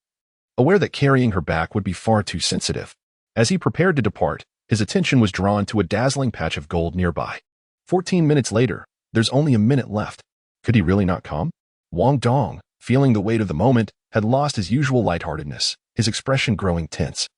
aware that carrying her back would be far too sensitive. As he prepared to depart, his attention was drawn to a dazzling patch of gold nearby. 14 minutes later, there's only a minute left. Could he really not come? Wong Dong, feeling the weight of the moment, had lost his usual lightheartedness, his expression growing tense.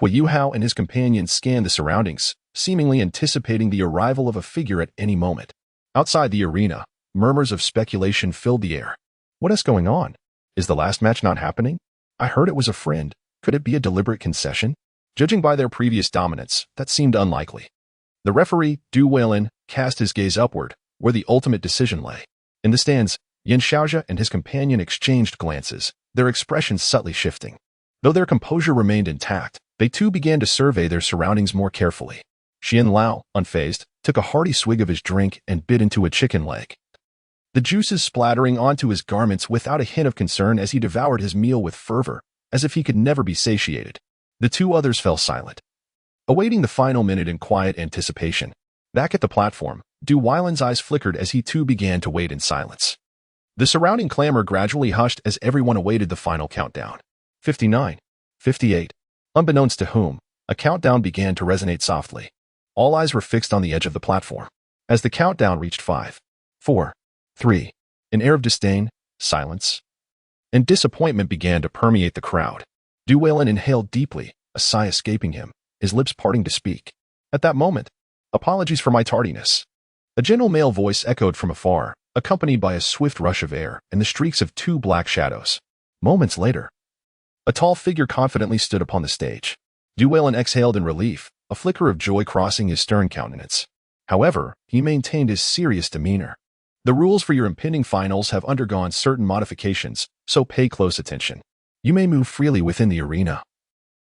Hu Yuhao and his companions scanned the surroundings, seemingly anticipating the arrival of a figure at any moment. Outside the arena, murmurs of speculation filled the air. What is going on? Is the last match not happening? I heard it was a friend. Could it be a deliberate concession? Judging by their previous dominance, that seemed unlikely. The referee, Du Weiluan, cast his gaze upward, where the ultimate decision lay. In the stands, Yin Xiaozhi and his companion exchanged glances, their expressions subtly shifting. Though their composure remained intact, they too began to survey their surroundings more carefully. Xian Lao, unfazed, took a hearty swig of his drink and bit into a chicken leg. The juices splattering onto his garments without a hint of concern as he devoured his meal with fervor, as if he could never be satiated. The two others fell silent, awaiting the final minute in quiet anticipation. Back at the platform, Du Weilin's eyes flickered as he too began to wait in silence. The surrounding clamor gradually hushed as everyone awaited the final countdown. 59, 58. Unbeknownst to whom, a countdown began to resonate softly. All eyes were fixed on the edge of the platform. As the countdown reached 5, 4, 3, an air of disdain, silence, and disappointment began to permeate the crowd. Du Weilin inhaled deeply, a sigh escaping him, his lips parting to speak. At that moment, apologies for my tardiness. A gentle male voice echoed from afar, accompanied by a swift rush of air and the streaks of two black shadows. Moments later, a tall figure confidently stood upon the stage. Du Weilin exhaled in relief, a flicker of joy crossing his stern countenance. However, he maintained his serious demeanor. The rules for your impending finals have undergone certain modifications, so pay close attention. You may move freely within the arena,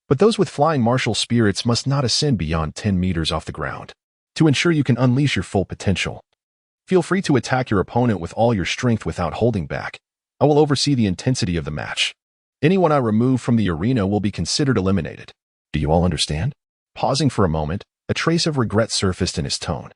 but those with flying martial spirits must not ascend beyond 10 meters off the ground. To ensure you can unleash your full potential, feel free to attack your opponent with all your strength without holding back. I will oversee the intensity of the match. Anyone I remove from the arena will be considered eliminated. Do you all understand? Pausing for a moment, a trace of regret surfaced in his tone.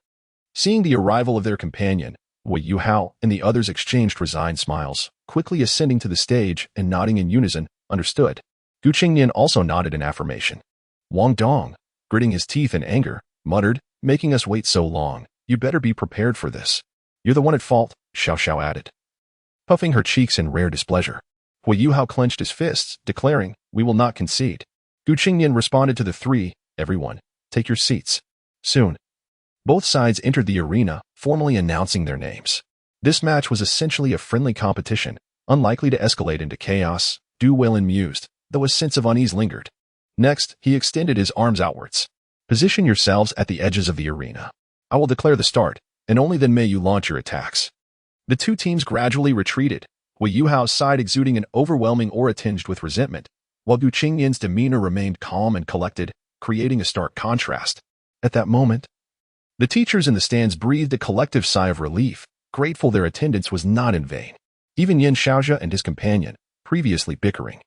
Seeing the arrival of their companion, Wei Yuhao and the others exchanged resigned smiles, quickly ascending to the stage and nodding in unison, understood. Qingnian also nodded in affirmation. Wong Dong, gritting his teeth in anger, muttered, making us wait so long. You better be prepared for this. You're the one at fault, Xiao Xiao added, puffing her cheeks in rare displeasure. Wei Yuhao clenched his fists, declaring, we will not concede. Qingnian responded to the three, everyone, take your seats. Soon, both sides entered the arena, formally announcing their names. This match was essentially a friendly competition, unlikely to escalate into chaos, Du Weilin mused, though a sense of unease lingered. Next, he extended his arms outwards. Position yourselves at the edges of the arena. I will declare the start, and only then may you launch your attacks. The two teams gradually retreated, Wei Yuhao's side exuding an overwhelming aura tinged with resentment, while Qingnian's demeanor remained calm and collected, creating a stark contrast. At that moment, the teachers in the stands breathed a collective sigh of relief, grateful their attendance was not in vain. Even Yin Xiaozhe and his companion, previously bickering,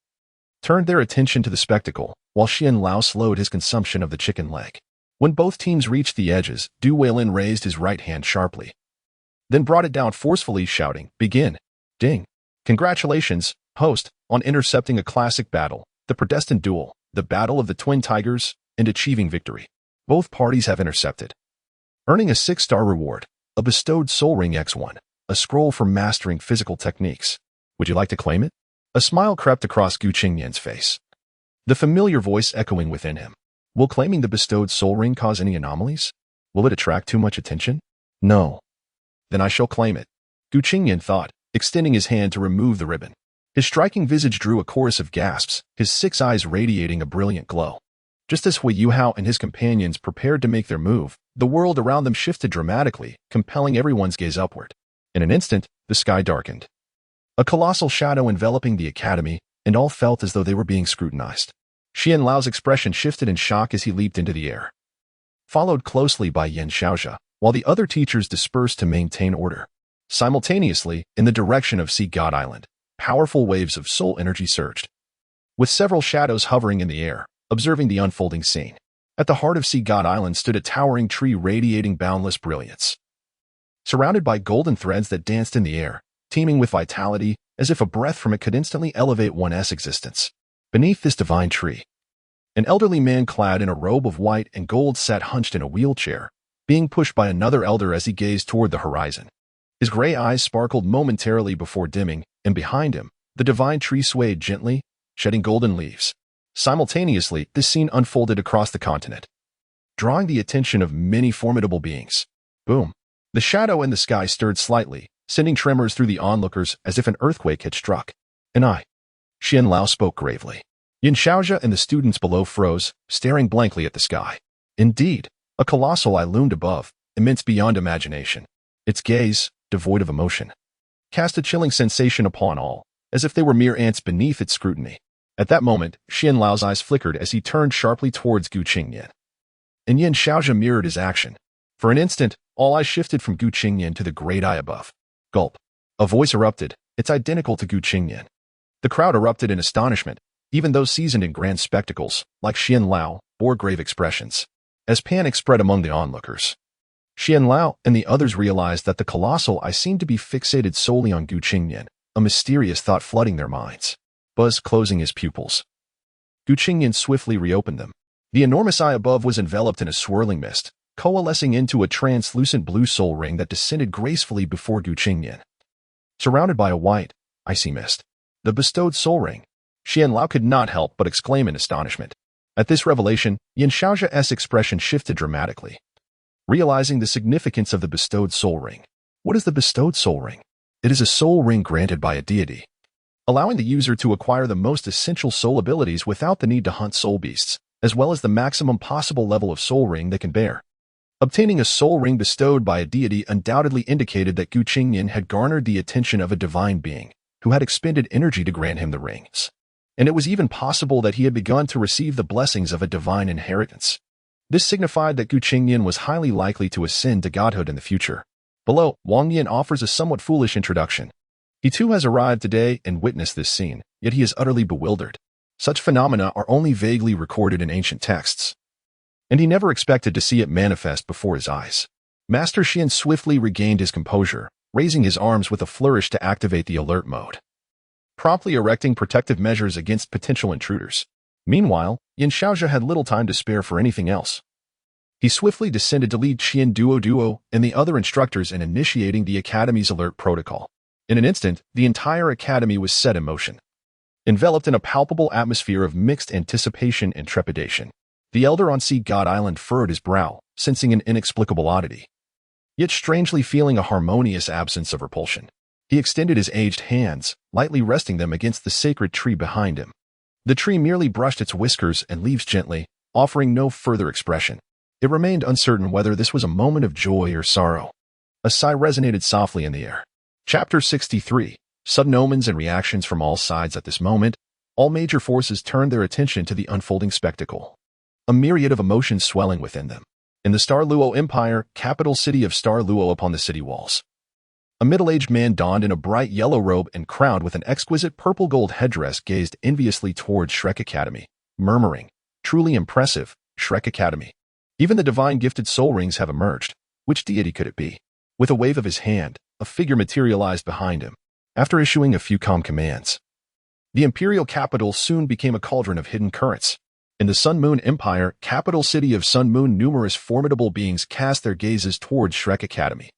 turned their attention to the spectacle, while Xian Lao slowed his consumption of the chicken leg. When both teams reached the edges, Du Weilin raised his right hand sharply, then brought it down forcefully, shouting, begin. Ding. Congratulations, host, on intercepting a classic battle, the predestined duel, the battle of the twin tigers, and achieving victory. Both parties have intercepted, earning a 6-star reward, a bestowed soul ring X1, a scroll for mastering physical techniques. Would you like to claim it? A smile crept across Qingnian's face, the familiar voice echoing within him. Will claiming the bestowed soul ring cause any anomalies? Will it attract too much attention? No. Then I shall claim it, Qingnian thought, extending his hand to remove the ribbon. His striking visage drew a chorus of gasps, his 6 eyes radiating a brilliant glow. Just as Wei Yuhao and his companions prepared to make their move, the world around them shifted dramatically, compelling everyone's gaze upward. In an instant, the sky darkened, a colossal shadow enveloping the academy, and all felt as though they were being scrutinized. Xian Lao's expression shifted in shock as he leaped into the air, followed closely by Yin Xiaozhe, while the other teachers dispersed to maintain order. Simultaneously, in the direction of Sea God Island, powerful waves of soul energy surged, with several shadows hovering in the air, observing the unfolding scene. At the heart of Sea God Island stood a towering tree radiating boundless brilliance, surrounded by golden threads that danced in the air, teeming with vitality, as if a breath from it could instantly elevate one's existence. Beneath this divine tree, an elderly man clad in a robe of white and gold sat hunched in a wheelchair, being pushed by another elder as he gazed toward the horizon. His gray eyes sparkled momentarily before dimming, and behind him, the divine tree swayed gently, shedding golden leaves. Simultaneously, this scene unfolded across the continent, drawing the attention of many formidable beings. Boom! The shadow in the sky stirred slightly, sending tremors through the onlookers as if an earthquake had struck. Xian Lao spoke gravely. Yin Xiaozhe and the students below froze, staring blankly at the sky. Indeed, a colossal eye loomed above, immense beyond imagination. Its gaze, devoid of emotion, cast a chilling sensation upon all, as if they were mere ants beneath its scrutiny. At that moment, Xian Lao's eyes flickered as he turned sharply towards Qingnian. and Yin Xiaozhi mirrored his action. For an instant, all eyes shifted from Gu Qingnian to the great eye above. Gulp. A voice erupted. It's identical to Gu Qingnian. The crowd erupted in astonishment. Even those seasoned in grand spectacles, like Xian Lao, bore grave expressions. As panic spread among the onlookers, Xian Lao and the others realized that the colossal eye seemed to be fixated solely on Gu Qingnian, a mysterious thought flooding their minds. Buzz closing his pupils. Gu Qingnian swiftly reopened them. The enormous eye above was enveloped in a swirling mist, coalescing into a translucent blue soul ring that descended gracefully before Gu Qingnian. Surrounded by a white, icy mist, the bestowed soul ring, Xian Lao could not help but exclaim in astonishment. At this revelation, Yin Xiaozhi's expression shifted dramatically. Realizing the significance of the bestowed soul ring. What is the bestowed soul ring? It is a soul ring granted by a deity, allowing the user to acquire the most essential soul abilities without the need to hunt soul beasts, as well as the maximum possible level of soul ring they can bear. Obtaining a soul ring bestowed by a deity undoubtedly indicated that Gu Qingnian had garnered the attention of a divine being, who had expended energy to grant him the rings. And it was even possible that he had begun to receive the blessings of a divine inheritance. This signified that Gu Qingnian was highly likely to ascend to godhood in the future. Below, Wang Yan offers a somewhat foolish introduction. He too has arrived today and witnessed this scene, yet he is utterly bewildered. Such phenomena are only vaguely recorded in ancient texts, and he never expected to see it manifest before his eyes. Master Xian swiftly regained his composure, raising his arms with a flourish to activate the alert mode, promptly erecting protective measures against potential intruders. Meanwhile, Yin Xiaozhi had little time to spare for anything else. He swiftly descended to lead Qian Duo and the other instructors in initiating the Academy's alert protocol. In an instant, the entire Academy was set in motion. Enveloped in a palpable atmosphere of mixed anticipation and trepidation, the elder on Sea God Island furrowed his brow, sensing an inexplicable oddity, yet strangely feeling a harmonious absence of repulsion. He extended his aged hands, lightly resting them against the sacred tree behind him. The tree merely brushed its whiskers and leaves gently, offering no further expression. It remained uncertain whether this was a moment of joy or sorrow. A sigh resonated softly in the air. Chapter 63. Sudden omens and reactions from all sides. At this moment, all major forces turned their attention to the unfolding spectacle. A myriad of emotions swelling within them. In the Starluo Empire, capital city of Starluo, upon the city walls, a middle-aged man donned in a bright yellow robe and crowned with an exquisite purple-gold headdress gazed enviously towards Shrek Academy, murmuring, "Truly impressive, Shrek Academy. Even the divine gifted soul rings have emerged. Which deity could it be?" With a wave of his hand, a figure materialized behind him. After issuing a few calm commands, the imperial capital soon became a cauldron of hidden currents. In the Sun Moon Empire, capital city of Sun Moon, numerous formidable beings cast their gazes towards Shrek Academy.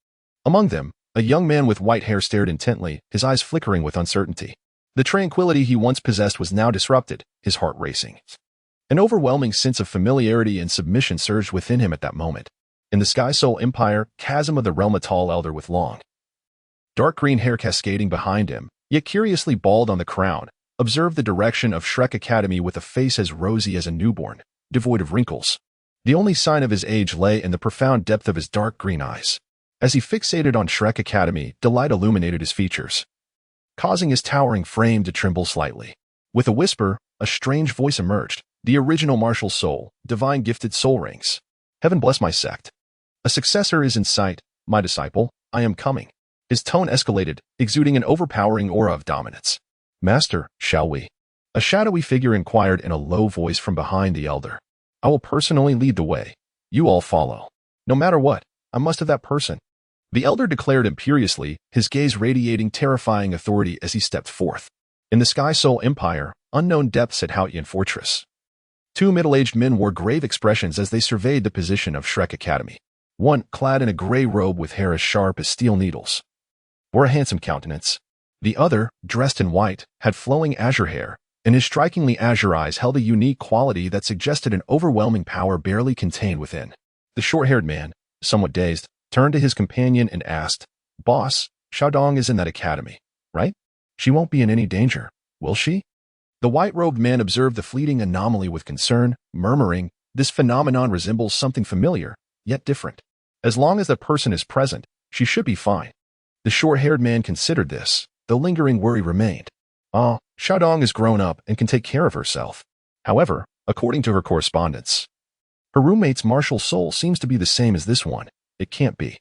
Among them, a young man with white hair stared intently, his eyes flickering with uncertainty. The tranquility he once possessed was now disrupted, his heart racing. An overwhelming sense of familiarity and submission surged within him at that moment. In the Sky Soul Empire, chasm of the realm, a tall elder with long, dark green hair cascading behind him, yet curiously bald on the crown, observed the direction of Shrek Academy with a face as rosy as a newborn, devoid of wrinkles. The only sign of his age lay in the profound depth of his dark green eyes. As he fixated on Shrek Academy, delight illuminated his features, causing his towering frame to tremble slightly. With a whisper, a strange voice emerged. The original martial soul, divine gifted soul rings. Heaven bless my sect. A successor is in sight, my disciple, I am coming. His tone escalated, exuding an overpowering aura of dominance. Master, shall we? A shadowy figure inquired in a low voice from behind the elder. I will personally lead the way. You all follow. No matter what, I must have that person. The elder declared imperiously, his gaze radiating terrifying authority as he stepped forth. In the Sky Soul Empire, unknown depths at Haotian Fortress, two middle-aged men wore grave expressions as they surveyed the position of Shrek Academy. One, clad in a gray robe with hair as sharp as steel needles, bore a handsome countenance. The other, dressed in white, had flowing azure hair, and his strikingly azure eyes held a unique quality that suggested an overwhelming power barely contained within. The short-haired man, somewhat dazed, turned to his companion and asked, Boss, Xiaodong is in that academy, right? She won't be in any danger, will she? The white-robed man observed the fleeting anomaly with concern, murmuring, this phenomenon resembles something familiar, yet different. As long as the person is present, she should be fine. The short-haired man considered this, though lingering worry remained. Xiaodong is grown up and can take care of herself. However, according to her correspondence, Her roommate's martial soul seems to be the same as this one. It can't be.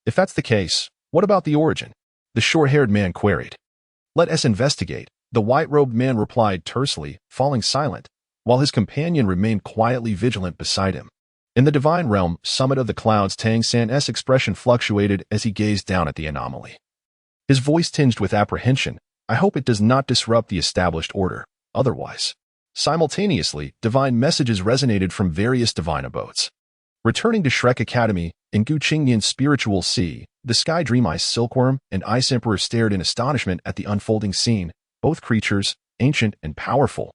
If that's the case, what about the origin? The short-haired man queried. Let us investigate, the white-robed man replied tersely, falling silent, while his companion remained quietly vigilant beside him. In the divine realm, summit of the clouds, Tang Sect's expression fluctuated as he gazed down at the anomaly. His voice tinged with apprehension. I hope it does not disrupt the established order, otherwise. Simultaneously, divine messages resonated from various divine abodes. Returning to Shrek Academy, in Qingnian's spiritual sea, the Sky Dream Ice Silkworm and Ice Emperor stared in astonishment at the unfolding scene. Both creatures, ancient and powerful,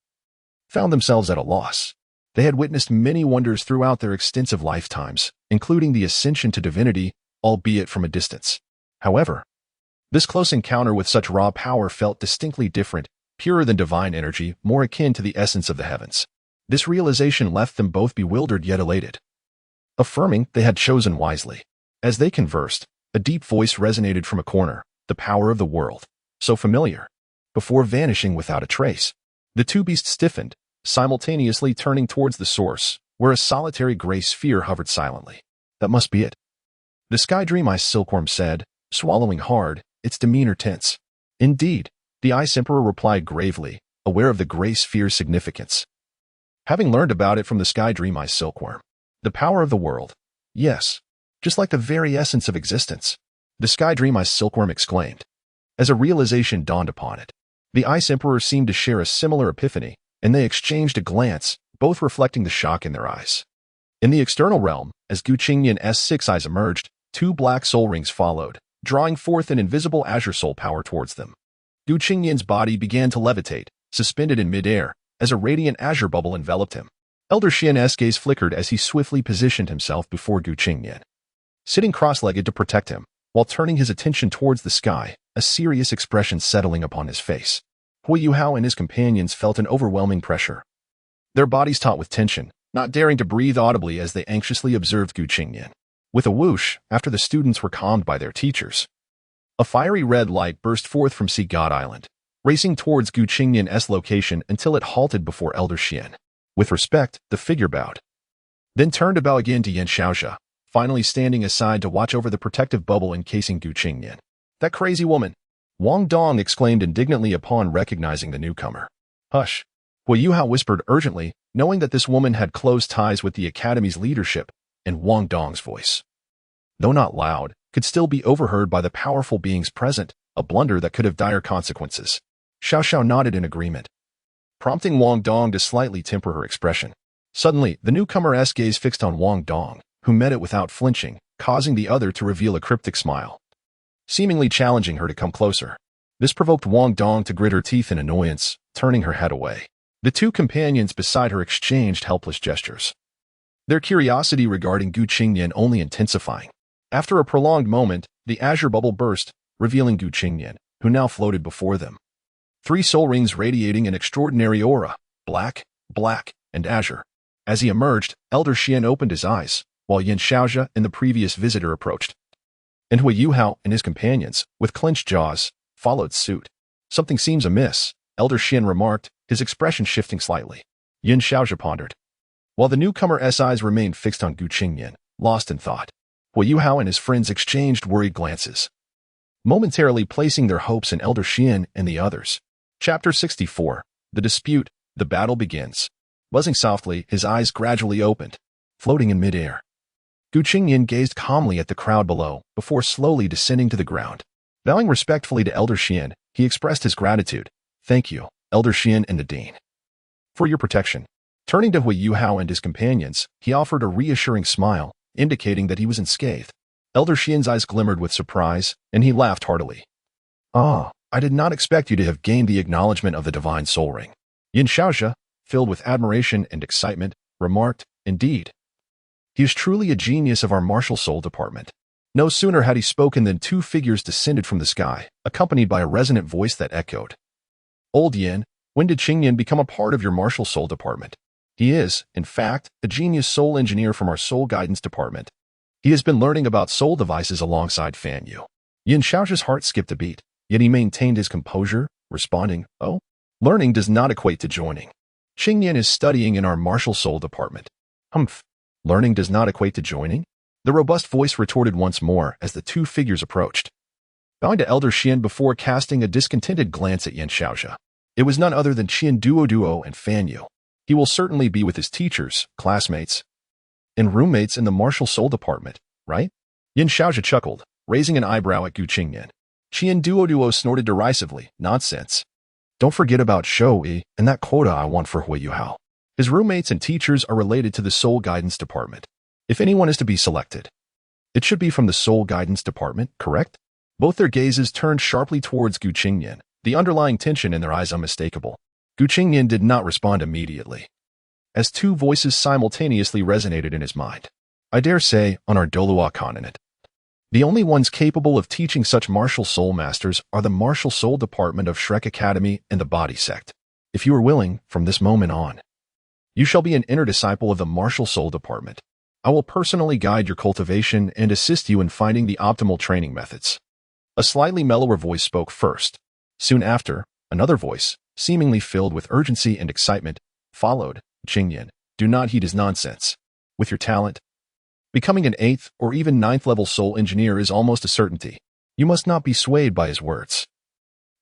found themselves at a loss. They had witnessed many wonders throughout their extensive lifetimes, including the ascension to divinity, albeit from a distance. However, this close encounter with such raw power felt distinctly different, purer than divine energy, more akin to the essence of the heavens. This realization left them both bewildered yet elated, affirming they had chosen wisely. As they conversed, a deep voice resonated from a corner, the power of the world, so familiar, before vanishing without a trace. The two beasts stiffened, simultaneously turning towards the source, where a solitary gray sphere hovered silently. That must be it, the Sky Dream Ice Silkworm said, swallowing hard, its demeanor tense. Indeed, the Ice Emperor replied gravely, aware of the gray sphere's significance. Having learned about it from the Sky Dream Ice Silkworm, the power of the world, yes, just like the very essence of existence, the Sky Dream Ice Silkworm exclaimed. As a realization dawned upon it, the Ice Emperor seemed to share a similar epiphany, and they exchanged a glance, both reflecting the shock in their eyes. In the external realm, as Qingnian's six eyes emerged, two black soul rings followed, drawing forth an invisible azure soul power towards them. Qingnian's body began to levitate, suspended in midair, as a radiant azure bubble enveloped him. Elder Xian's gaze flickered as he swiftly positioned himself before Qingnian, sitting cross-legged to protect him, while turning his attention towards the sky, a serious expression settling upon his face. Hui Yuhao and his companions felt an overwhelming pressure, their bodies taut with tension, not daring to breathe audibly as they anxiously observed Qingnian. With a whoosh, after the students were calmed by their teachers, a fiery red light burst forth from Sea God Island, racing towards Qingnian's location until it halted before Elder Xian. With respect, the figure bowed, then turned to bow again to Yan Xiaoxia, finally standing aside to watch over the protective bubble encasing Qingnian. That crazy woman! Wong Dong exclaimed indignantly upon recognizing the newcomer. Hush! Hui Yuhao whispered urgently, knowing that this woman had close ties with the Academy's leadership, and Wong Dong's voice, though not loud, could still be overheard by the powerful beings present, a blunder that could have dire consequences. Xiao Xiao nodded in agreement, prompting Wong Dong to slightly temper her expression. Suddenly, the newcomer's gaze fixed on Wong Dong, who met it without flinching, causing the other to reveal a cryptic smile, seemingly challenging her to come closer. This provoked Wong Dong to grit her teeth in annoyance, turning her head away. The two companions beside her exchanged helpless gestures, their curiosity regarding Qingnian only intensifying. After a prolonged moment, the azure bubble burst, revealing Qingnian, who now floated before them. Three soul rings radiating an extraordinary aura, black, and azure. As he emerged, Elder Xian opened his eyes, while Yan Xiaoxia and the previous visitor approached. And Hui Yuhao and his companions, with clenched jaws, followed suit. Something seems amiss, Elder Xian remarked, his expression shifting slightly. Yan Xiaoxia pondered, while the newcomer's eyes remained fixed on Qingnian, lost in thought. Hui Yuhao and his friends exchanged worried glances, momentarily placing their hopes in Elder Xian and the others. Chapter 64. The Dispute. The battle begins. Buzzing softly, his eyes gradually opened, floating in midair. Qingnian gazed calmly at the crowd below, before slowly descending to the ground. Bowing respectfully to Elder Xian, he expressed his gratitude. Thank you, Elder Xian and the Dean, for your protection. Turning to Hui Yuhao and his companions, he offered a reassuring smile, indicating that he was unscathed. Elder Xian's eyes glimmered with surprise, and he laughed heartily. I did not expect you to have gained the acknowledgement of the Divine Soul Ring. Yan Xiaoxia, filled with admiration and excitement, remarked, Indeed, he is truly a genius of our martial soul department. No sooner had he spoken than two figures descended from the sky, accompanied by a resonant voice that echoed. Old Yan, when did Qingnian become a part of your martial soul department? He is, in fact, a genius soul engineer from our soul guidance department. He has been learning about soul devices alongside Fan Yu. Yan Xiaoxia's heart skipped a beat, yet he maintained his composure, responding, Oh, learning does not equate to joining. Qingnian is studying in our martial soul department. Humph. Learning does not equate to joining? The robust voice retorted once more as the two figures approached, bowing to Elder Qian before casting a discontented glance at Yan Xiaoxia. It was none other than Qian Duo and Fan Yu. He will certainly be with his teachers, classmates, and roommates in the martial soul department, right? Yan Xiaoxia chuckled, raising an eyebrow at Gu Qingnian. Qian Duo snorted derisively. Nonsense. Don't forget about Shou-Yi and that quota I want for Hui Yuhao. His roommates and teachers are related to the Soul Guidance Department. If anyone is to be selected, it should be from the Soul Guidance Department, correct? Both their gazes turned sharply towards Gu Qingnian, the underlying tension in their eyes unmistakable. Gu Qingnian did not respond immediately, as two voices simultaneously resonated in his mind. I dare say, on our Douluo continent, the only ones capable of teaching such martial soul masters are the Martial Soul Department of Shrek Academy and the Body Sect. If you are willing, from this moment on, you shall be an inner disciple of the Martial Soul Department. I will personally guide your cultivation and assist you in finding the optimal training methods. A slightly mellower voice spoke first. Soon after, another voice, seemingly filled with urgency and excitement, followed. Qingnian, do not heed his nonsense. With your talent, becoming an 8th or even 9th level soul engineer is almost a certainty. You must not be swayed by his words.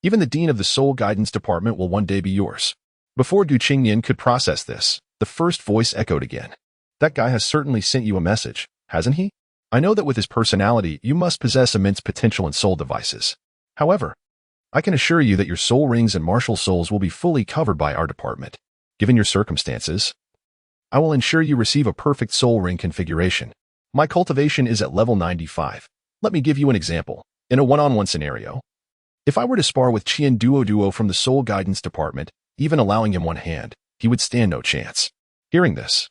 Even the dean of the Soul Guidance Department will one day be yours. Before Gu Qingnian could process this, the first voice echoed again. That guy has certainly sent you a message, hasn't he? I know that with his personality, you must possess immense potential in soul devices. However, I can assure you that your soul rings and martial souls will be fully covered by our department. Given your circumstances, I will ensure you receive a perfect soul ring configuration. My cultivation is at level 95. Let me give you an example. In a one-on-one scenario, if I were to spar with Qian Duo from the Soul Guidance Department, even allowing him one hand, he would stand no chance. Hearing this,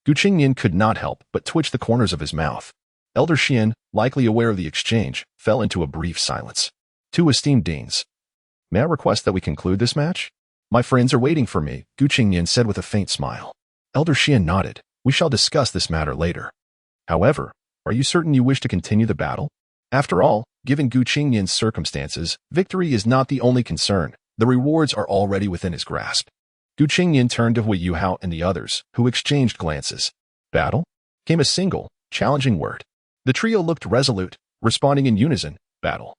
Gu Qingnian could not help but twitch the corners of his mouth. Elder Qian, likely aware of the exchange, fell into a brief silence. Two esteemed deans, may I request that we conclude this match? My friends are waiting for me, Gu Qingnian said with a faint smile. Elder Qian nodded. We shall discuss this matter later. However, are you certain you wish to continue the battle? After all, given Gu Qingnian's circumstances, victory is not the only concern. The rewards are already within his grasp. Gu Qingnian turned to Hui Yuhao and the others, who exchanged glances. Battle? Came a single, challenging word. The trio looked resolute, responding in unison. Battle.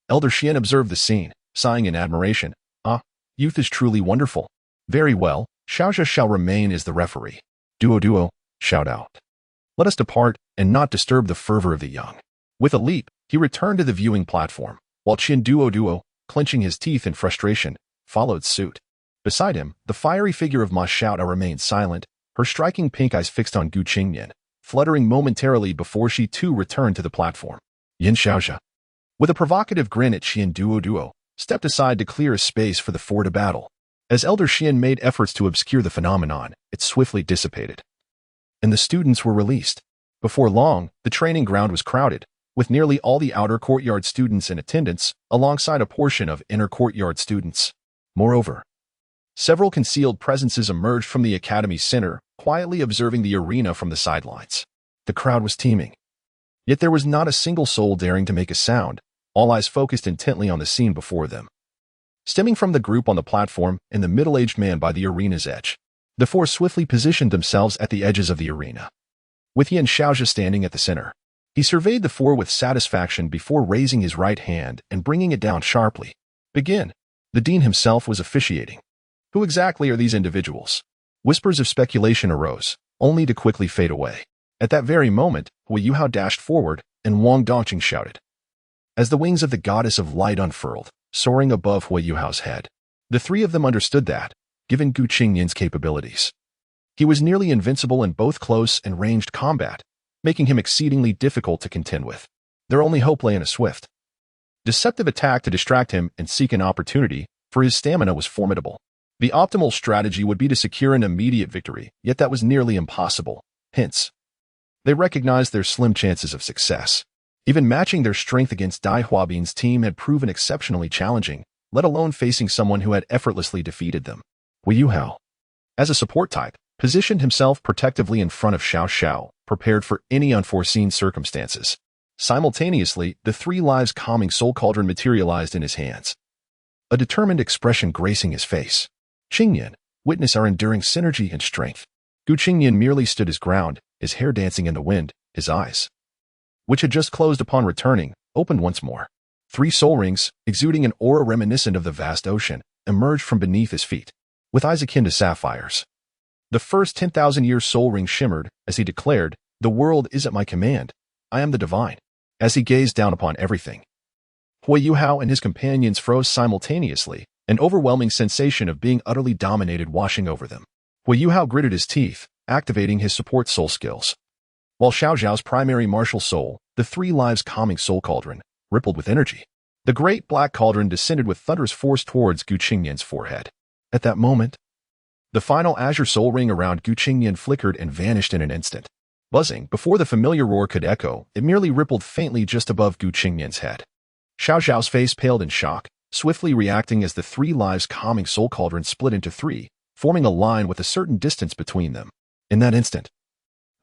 Elder Qian observed the scene, sighing in admiration. Ah, youth is truly wonderful. Very well, Xiaoxia shall remain as the referee. Duo, shout out. Let us depart and not disturb the fervor of the young. With a leap, he returned to the viewing platform, while Qian Duo, clenching his teeth in frustration, followed suit. Beside him, the fiery figure of Ma Xiaoda remained silent, her striking pink eyes fixed on Gu Qingnian, fluttering momentarily before she too returned to the platform. Yan Xiaoxia, with a provocative grin at Qian Duo, stepped aside to clear a space for the four to battle. As Elder Qian made efforts to obscure the phenomenon, it swiftly dissipated, and the students were released. Before long, the training ground was crowded, with nearly all the outer courtyard students in attendance, alongside a portion of inner courtyard students. Moreover, several concealed presences emerged from the academy center, quietly observing the arena from the sidelines. The crowd was teeming. Yet there was not a single soul daring to make a sound, all eyes focused intently on the scene before them. Stemming from the group on the platform and the middle-aged man by the arena's edge, the four swiftly positioned themselves at the edges of the arena, with Yan Xiaoxia standing at the center. He surveyed the four with satisfaction before raising his right hand and bringing it down sharply. Begin. The dean himself was officiating. Who exactly are these individuals? Whispers of speculation arose, only to quickly fade away. At that very moment, Hui Yuhao dashed forward, and Wong Dong shouted. As the wings of the goddess of light unfurled, soaring above Hui Yuhao's head, the three of them understood that, given Gu Qingnian's capabilities, he was nearly invincible in both close and ranged combat, making him exceedingly difficult to contend with. Their only hope lay in a swift, deceptive attack to distract him and seek an opportunity, for his stamina was formidable. The optimal strategy would be to secure an immediate victory, yet that was nearly impossible. Hence, they recognized their slim chances of success. Even matching their strength against Dai Huabin's team had proven exceptionally challenging, let alone facing someone who had effortlessly defeated them. Hui Yuhao, as a support type, positioned himself protectively in front of Xiao, prepared for any unforeseen circumstances. Simultaneously, the three lives calming soul cauldron materialized in his hands, a determined expression gracing his face. Qingnian, witness our enduring synergy and strength. Qingnian merely stood his ground, his hair dancing in the wind, his eyes, which had just closed upon returning, opened once more. 3 soul rings, exuding an aura reminiscent of the vast ocean, emerged from beneath his feet, with eyes akin to sapphires. The first 10,000-year soul ring shimmered as he declared, "The world is at my command. I am the divine." As he gazed down upon everything, Hui Yuhao and his companions froze simultaneously, an overwhelming sensation of being utterly dominated washing over them. Hui Yuhao gritted his teeth, activating his support soul skills, while Xiao Zhao's primary martial soul, the 3 lives calming soul cauldron, rippled with energy. The great black cauldron descended with thunderous force towards Qingnian's forehead. At that moment, the final azure soul ring around Qingnian flickered and vanished in an instant. Buzzing, before the familiar roar could echo, it merely rippled faintly just above Qingnian's head. Xiao Zhao's face paled in shock, swiftly reacting as the 3 lives calming soul cauldron split into 3, forming a line with a certain distance between them. In that instant,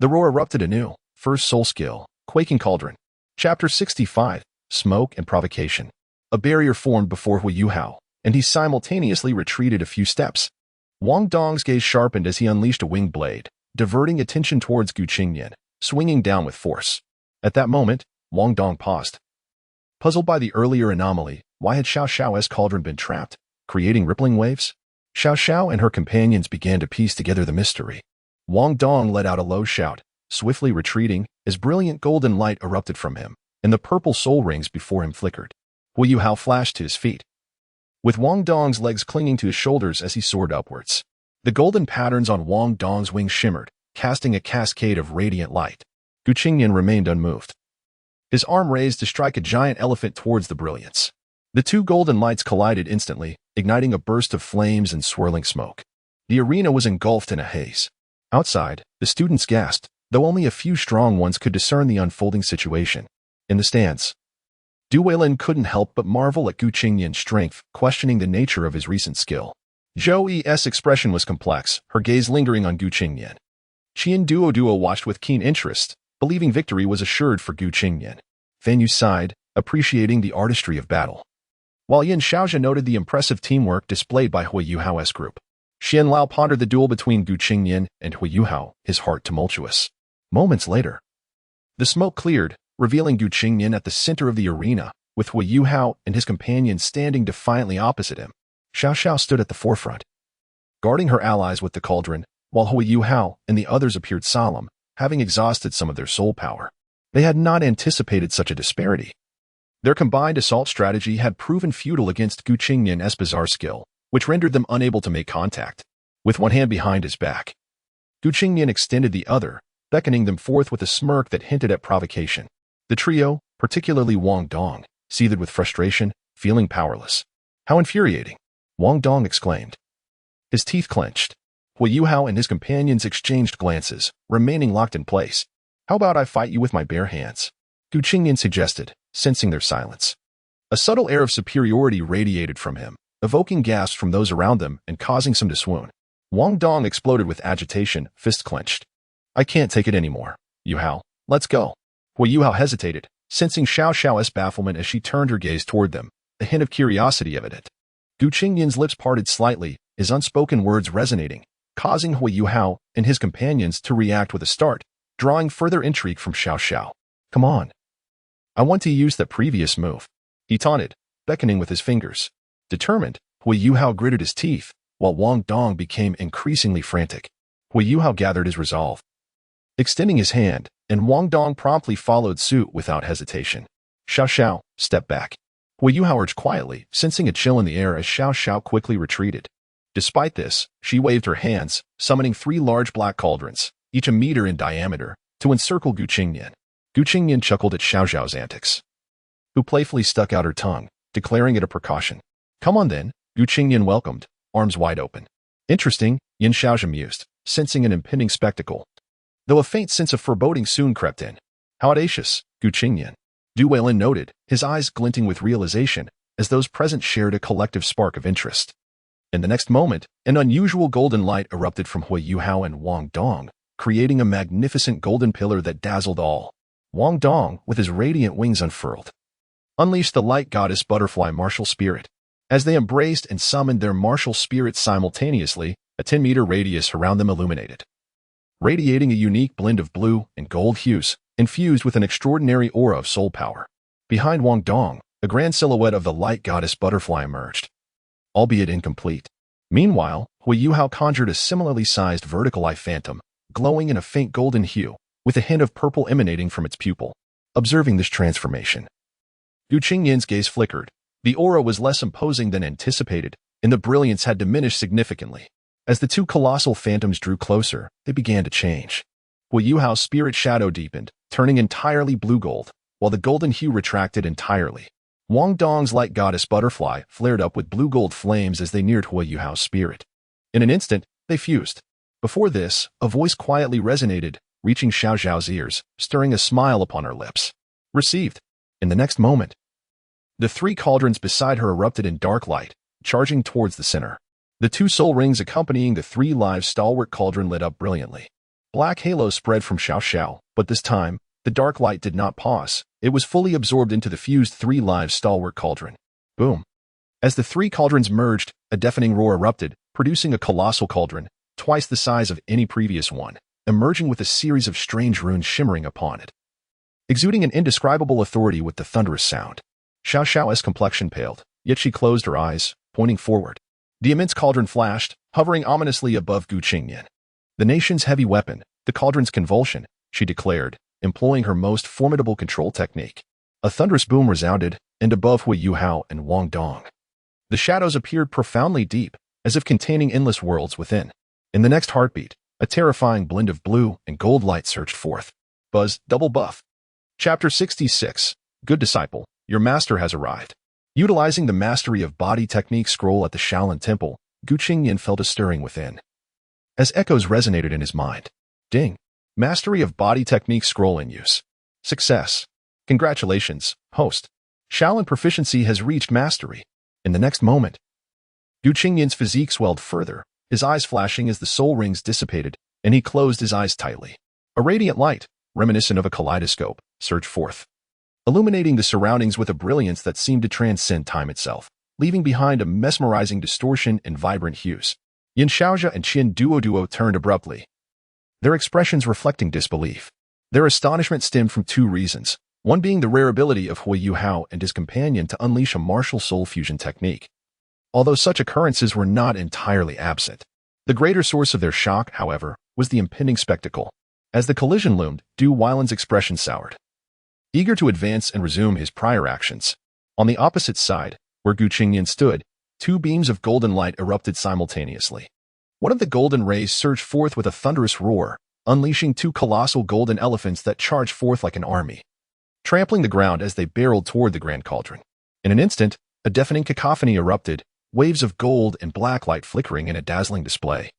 the roar erupted anew. First soul skill, Quaking Cauldron. Chapter 65, Smoke and Provocation. A barrier formed before Hui Yuhao, and he simultaneously retreated a few steps. Wong Dong's gaze sharpened as he unleashed a winged blade, diverting attention towards Qingnian, swinging down with force. At that moment, Wong Dong paused. Puzzled by the earlier anomaly, why had Xiao Xiao's cauldron been trapped, creating rippling waves? Xiao Xiao and her companions began to piece together the mystery. Wong Dong let out a low shout, swiftly retreating, as brilliant golden light erupted from him, and the purple soul rings before him flickered. Hui Yuhao flashed to his feet, with Wong Dong's legs clinging to his shoulders as he soared upwards. The golden patterns on Wong Dong's wings shimmered, casting a cascade of radiant light. Qingnian remained unmoved, his arm raised to strike a giant elephant towards the brilliance. The 2 golden lights collided instantly, igniting a burst of flames and swirling smoke. The arena was engulfed in a haze. Outside, the students gasped, though only a few strong ones could discern the unfolding situation. In the stands, Duel couldn't help but marvel at Qingnian's strength, questioning the nature of his recent skill. Zhou Yi's expression was complex, her gaze lingering on Qingnian. Duo watched with keen interest, believing victory was assured for Qingnian. Fan Yu sighed, appreciating the artistry of battle, while Yin Xiaozha noted the impressive teamwork displayed by Hui Yuhao's group. Xian Lao pondered the duel between Qingnian and Hui Yuhao, his heart tumultuous. Moments later, the smoke cleared, revealing Qingnian at the center of the arena, with Hui Yuhao and his companions standing defiantly opposite him. Xiao Xiao stood at the forefront, guarding her allies with the cauldron, while Hui Yuhao and the others appeared solemn, having exhausted some of their soul power. They had not anticipated such a disparity. Their combined assault strategy had proven futile against Qingnian's bizarre skill, which rendered them unable to make contact. With one hand behind his back, Qingnian extended the other, beckoning them forth with a smirk that hinted at provocation. The trio, particularly Wong Dong, seethed with frustration, feeling powerless. "How infuriating!" Wong Dong exclaimed. His teeth clenched. Hui Yuhao and his companions exchanged glances, remaining locked in place. "How about I fight you with my bare hands?" Qingnian suggested, sensing their silence. A subtle air of superiority radiated from him, evoking gasps from those around them and causing some to swoon. Wong Dong exploded with agitation, fist clenched. "I can't take it anymore. Yuhao, let's go." Hui Yuhao hesitated, sensing Xiao Xiao's bafflement as she turned her gaze toward them, a hint of curiosity evident. Qingnian's lips parted slightly, his unspoken words resonating, causing Hui Yuhao and his companions to react with a start, drawing further intrigue from Xiao Xiao. "Come on. I want to use that previous move," he taunted, beckoning with his fingers. Determined, Hui Yuhao gritted his teeth, while Wong Dong became increasingly frantic. Hui Yuhao gathered his resolve, extending his hand, and Wong Dong promptly followed suit without hesitation. "Xiao Xiao, step back." Hui Yuhao urged quietly, sensing a chill in the air as Xiao Xiao quickly retreated. Despite this, she waved her hands, summoning 3 large black cauldrons, each a meter in diameter, to encircle Qingnian. Qingnian chuckled at Xiao Xiao's antics, who playfully stuck out her tongue, declaring it a precaution. "Come on then," Qingnian welcomed, arms wide open. "Interesting," Yin Xiaozha mused, sensing an impending spectacle, though a faint sense of foreboding soon crept in. "How audacious," Qingnian. Duel noted, his eyes glinting with realization, as those present shared a collective spark of interest. In the next moment, an unusual golden light erupted from Hui Yuhao and Wong Dong, creating a magnificent golden pillar that dazzled all. Wong Dong, with his radiant wings unfurled, unleashed the light goddess butterfly martial spirit. As they embraced and summoned their martial spirits simultaneously, a 10-meter radius around them illuminated. radiating a unique blend of blue and gold hues, infused with an extraordinary aura of soul power. Behind Wong Dong, a grand silhouette of the light goddess butterfly emerged, albeit incomplete. Meanwhile, Hui Yuhao conjured a similarly sized vertical eye phantom, glowing in a faint golden hue, with a hint of purple emanating from its pupil. Observing this transformation, Gu Qingnian's gaze flickered. The aura was less imposing than anticipated, and the brilliance had diminished significantly. As the two colossal phantoms drew closer, they began to change. Hui Yuhao's spirit shadow deepened, turning entirely blue-gold, while the golden hue retracted entirely. Wong Dong's light goddess butterfly flared up with blue-gold flames as they neared Hui Yuhao's spirit. In an instant, they fused. Before this, a voice quietly resonated, reaching Xiao Zhao's ears, stirring a smile upon her lips. Received. In the next moment, the three cauldrons beside her erupted in dark light, charging towards the center. The two soul rings accompanying the three live stalwart cauldron lit up brilliantly. Black halos spread from Xiao Xiao, but this time, the dark light did not pause. It was fully absorbed into the fused three live stalwart cauldron. Boom. As the three cauldrons merged, a deafening roar erupted, producing a colossal cauldron, twice the size of any previous one, emerging with a series of strange runes shimmering upon it, exuding an indescribable authority with the thunderous sound. Xiao Xiao's complexion paled, yet she closed her eyes, pointing forward. The immense cauldron flashed, hovering ominously above Gu Qingnian. The nation's heavy weapon, the cauldron's convulsion, she declared, employing her most formidable control technique. A thunderous boom resounded, and above Hui Yuhao and Wong Dong, the shadows appeared profoundly deep, as if containing endless worlds within. In the next heartbeat, a terrifying blend of blue and gold light surged forth. Buzz, double buff. Chapter 66. Good disciple, your master has arrived. Utilizing the mastery of body technique scroll at the Shaolin Temple, Gu Qingnian felt a stirring within, as echoes resonated in his mind. Ding. Mastery of body technique scroll in use. Success. Congratulations, host. Shaolin proficiency has reached mastery. In the next moment, Gu Qingnian's physique swelled further, his eyes flashing as the soul rings dissipated, and he closed his eyes tightly. A radiant light, reminiscent of a kaleidoscope, surged forth, illuminating the surroundings with a brilliance that seemed to transcend time itself, leaving behind a mesmerizing distortion and vibrant hues. Yin Xiaozha and Qin Duo turned abruptly, their expressions reflecting disbelief. Their astonishment stemmed from two reasons, one being the rare ability of Hui Yuhao and his companion to unleash a martial soul fusion technique. Although such occurrences were not entirely absent, the greater source of their shock, however, was the impending spectacle. As the collision loomed, Du Weiland's expression soured, eager to advance and resume his prior actions. On the opposite side, where Gu Qingnian stood, two beams of golden light erupted simultaneously. One of the golden rays surged forth with a thunderous roar, unleashing two colossal golden elephants that charged forth like an army, trampling the ground as they barreled toward the grand cauldron. In an instant, a deafening cacophony erupted, waves of gold and black light flickering in a dazzling display,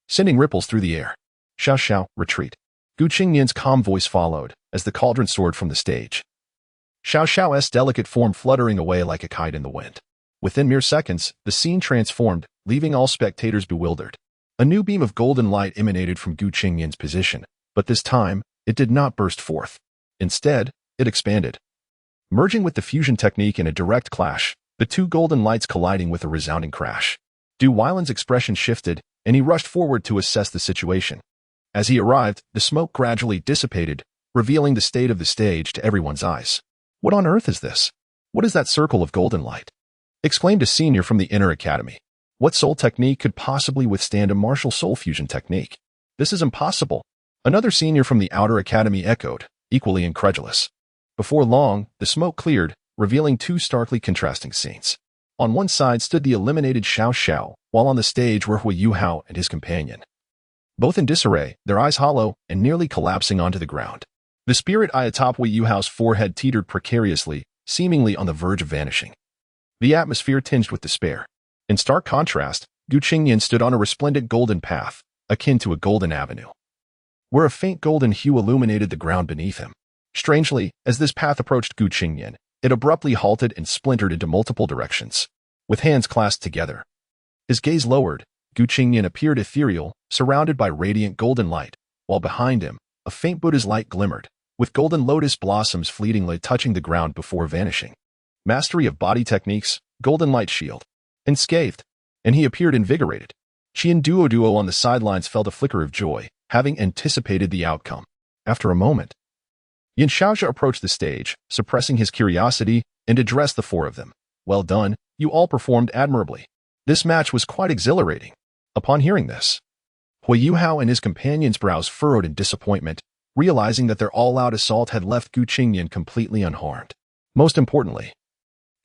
sending ripples through the air. Xiao Xiao, retreat. Gu Qingnian's calm voice followed, as the cauldron soared from the stage, Xiao Xiao's delicate form fluttering away like a kite in the wind. Within mere seconds, the scene transformed, leaving all spectators bewildered. A new beam of golden light emanated from Gu Qingnian's position, but this time, it did not burst forth. Instead, it expanded, merging with the fusion technique in a direct clash, the two golden lights colliding with a resounding crash. Du Weiland's expression shifted, and he rushed forward to assess the situation. As he arrived, the smoke gradually dissipated, revealing the state of the stage to everyone's eyes. What on earth is this? What is that circle of golden light? Exclaimed a senior from the inner academy. What soul technique could possibly withstand a martial soul fusion technique? This is impossible. Another senior from the outer academy echoed, equally incredulous. Before long, the smoke cleared, revealing two starkly contrasting scenes. On one side stood the eliminated Xiao Xiao, while on the stage were Hui Yuhao and his companion, both in disarray, their eyes hollow and nearly collapsing onto the ground. The spirit eye atop Hui Yuhao's forehead teetered precariously, seemingly on the verge of vanishing, the atmosphere tinged with despair. In stark contrast, Gu Qingnian stood on a resplendent golden path, akin to a golden avenue, where a faint golden hue illuminated the ground beneath him. Strangely, as this path approached Gu Qingnian, it abruptly halted and splintered into multiple directions. With hands clasped together, his gaze lowered, Gu Qingnian appeared ethereal, surrounded by radiant golden light, while behind him, a faint Buddha's light glimmered, with golden lotus blossoms fleetingly touching the ground before vanishing. Mastery of body techniques, golden light shield, unscathed, and he appeared invigorated. Qin Duo on the sidelines felt a flicker of joy, having anticipated the outcome. After a moment, Yin Xiaozhi approached the stage, suppressing his curiosity, and addressed the four of them. "Well done, you all performed admirably. This match was quite exhilarating." Upon hearing this, Hui Yuhao and his companions' brows furrowed in disappointment, realizing that their all-out assault had left Gu Qingnian completely unharmed. Most importantly,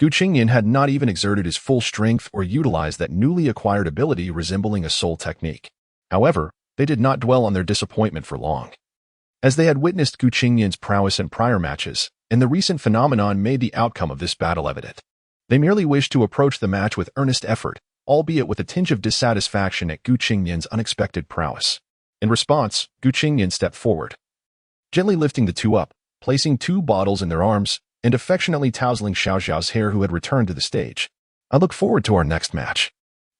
Gu Qingnian had not even exerted his full strength or utilized that newly acquired ability resembling a soul technique. However, they did not dwell on their disappointment for long. As they had witnessed Gu Qingnian's prowess in prior matches, and the recent phenomenon made the outcome of this battle evident, they merely wished to approach the match with earnest effort, albeit with a tinge of dissatisfaction at Gu Qingnian's unexpected prowess. In response, Gu Qingnian stepped forward, gently lifting the two up, placing 2 bottles in their arms, and affectionately tousling Xiao Xiao's hair, who had returned to the stage. "I look forward to our next match."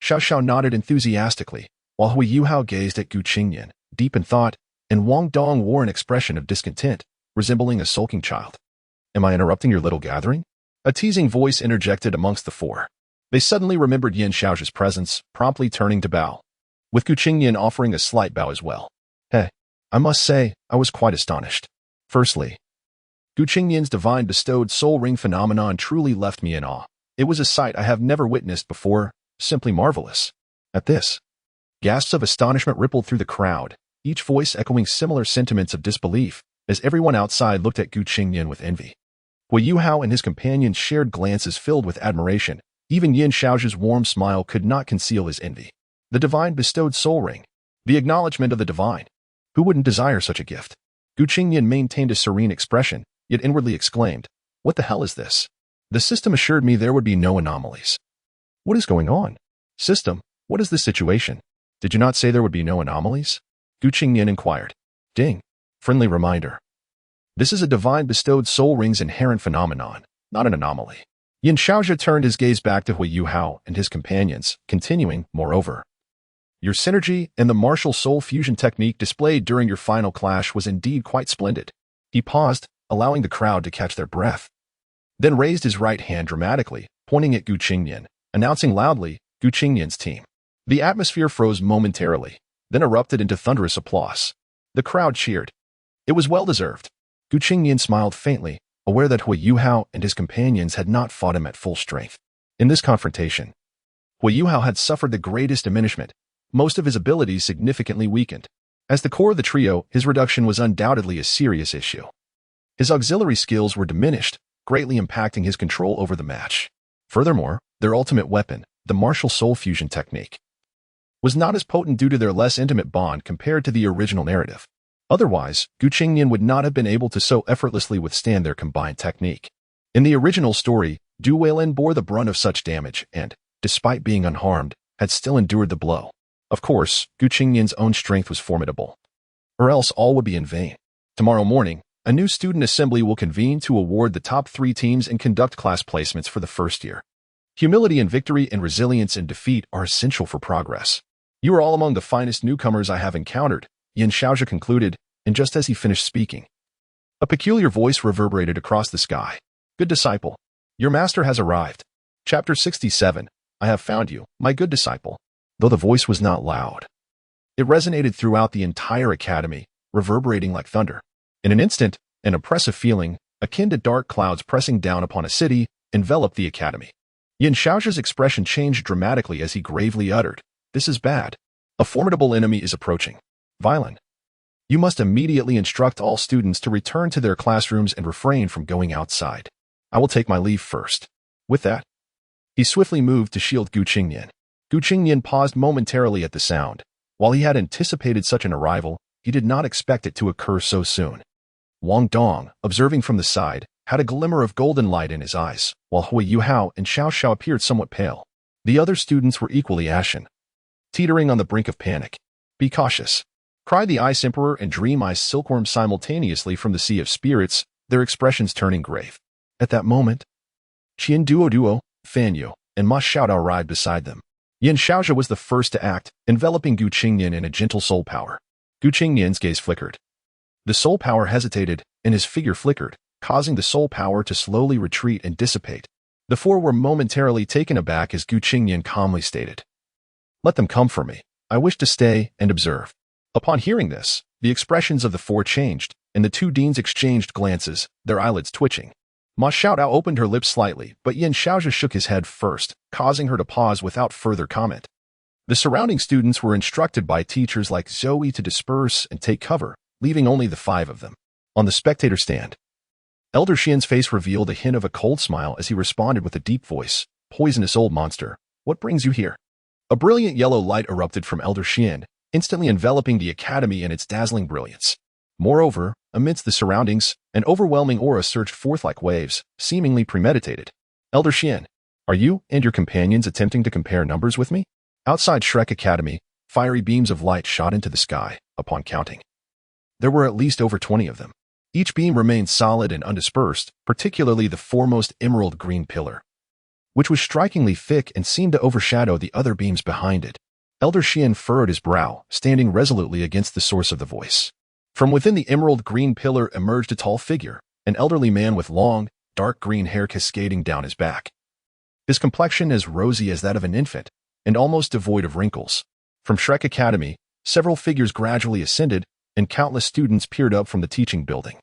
Xiao Xiao nodded enthusiastically, while Hui Yuhao gazed at Gu Qingnian, deep in thought, and Wong Dong wore an expression of discontent, resembling a sulking child. "Am I interrupting your little gathering?" A teasing voice interjected amongst the four. They suddenly remembered Yin Xiaozhi's presence, promptly turning to bow, with Gu Qingnian offering a slight bow as well. "Hey, I must say, I was quite astonished. Firstly, Gu Qingnian's divine bestowed soul ring phenomenon truly left me in awe. It was a sight I have never witnessed before, simply marvelous." At this, gasps of astonishment rippled through the crowd, each voice echoing similar sentiments of disbelief, as everyone outside looked at Gu Qingnian with envy. Hui Yuhao and his companions shared glances filled with admiration. Even Yin Xiaozhi's warm smile could not conceal his envy. The divine bestowed soul ring, the acknowledgement of the divine. Who wouldn't desire such a gift? Gu Qingnian maintained a serene expression, yet inwardly exclaimed, "What the hell is this? The system assured me there would be no anomalies. What is going on? System, what is this situation? Did you not say there would be no anomalies?" Gu Qingnian inquired. "Ding. Friendly reminder. This is a divine bestowed soul ring's inherent phenomenon, not an anomaly." Yin Xiaozhi turned his gaze back to Hui Yuhao and his companions, continuing, "Moreover, your synergy and the martial soul fusion technique displayed during your final clash was indeed quite splendid." He paused, allowing the crowd to catch their breath, then raised his right hand dramatically, pointing at Gu Qingnian, announcing loudly, "Gu Qingnian's team." The atmosphere froze momentarily, then erupted into thunderous applause. The crowd cheered. It was well-deserved. Gu Qingnian smiled faintly, aware that Hui Yuhao and his companions had not fought him at full strength. In this confrontation, Hui Yuhao had suffered the greatest diminishment, most of his abilities significantly weakened. As the core of the trio, his reduction was undoubtedly a serious issue. His auxiliary skills were diminished, greatly impacting his control over the match. Furthermore, their ultimate weapon, the martial soul fusion technique, was not as potent due to their less intimate bond compared to the original narrative. Otherwise, Gu Qingnian would not have been able to so effortlessly withstand their combined technique. In the original story, Duel bore the brunt of such damage and, despite being unharmed, had still endured the blow. Of course, Gu Qingnian's own strength was formidable. Or else all would be in vain. Tomorrow morning, a new student assembly will convene to award the top 3 teams and conduct class placements for the first year. Humility in victory and resilience in defeat are essential for progress. You are all among the finest newcomers I have encountered, Yin Xiaozhi concluded, and just as he finished speaking, a peculiar voice reverberated across the sky. "Good disciple, your master has arrived." Chapter 67, "I have found you, my good disciple." Though the voice was not loud, it resonated throughout the entire academy, reverberating like thunder. In an instant, an oppressive feeling, akin to dark clouds pressing down upon a city, enveloped the academy. Yin Xiaozhi's expression changed dramatically as he gravely uttered, "This is bad. A formidable enemy is approaching. Violin, you must immediately instruct all students to return to their classrooms and refrain from going outside. I will take my leave first." With that, he swiftly moved to shield Gu Qingnian. Gu Qingnian paused momentarily at the sound. While he had anticipated such an arrival, he did not expect it to occur so soon. Wong Dong, observing from the side, had a glimmer of golden light in his eyes, while Hui Yuhao and Xiao Xiao appeared somewhat pale. The other students were equally ashen, teetering on the brink of panic. "Be cautious," cried the Ice Emperor and Dream Ice Silkworm simultaneously from the Sea of Spirits, their expressions turning grave. At that moment, Qian Duo, Fan Yu, and Ma Xiaodao arrived beside them. Yin Xiaozhi was the first to act, enveloping Gu Qingnian in a gentle soul power. Gu Qingnian's gaze flickered. The soul power hesitated, and his figure flickered, causing the soul power to slowly retreat and dissipate. The four were momentarily taken aback as Gu Qingnian calmly stated, "Let them come for me. I wish to stay and observe." Upon hearing this, the expressions of the four changed, and the two deans exchanged glances, their eyelids twitching. Ma Xiaodao opened her lips slightly, but Yin Xiaozhi shook his head first, causing her to pause without further comment. The surrounding students were instructed by teachers like Zoe to disperse and take cover, leaving only the 5 of them. On the spectator stand, Elder Xian's face revealed a hint of a cold smile as he responded with a deep voice, "Poisonous old monster, what brings you here?" A brilliant yellow light erupted from Elder Xian, instantly enveloping the academy in its dazzling brilliance. Moreover, amidst the surroundings, an overwhelming aura surged forth like waves, seemingly premeditated. "Elder Xian, are you and your companions attempting to compare numbers with me?" Outside Shrek Academy, fiery beams of light shot into the sky, upon counting. There were at least over 20 of them. Each beam remained solid and undispersed, particularly the foremost emerald green pillar, which was strikingly thick and seemed to overshadow the other beams behind it. Elder Xian furrowed his brow, standing resolutely against the source of the voice. From within the emerald green pillar emerged a tall figure, an elderly man with long, dark green hair cascading down his back. His complexion as rosy as that of an infant, and almost devoid of wrinkles. From Shrek Academy, several figures gradually ascended, and countless students peered up from the teaching building.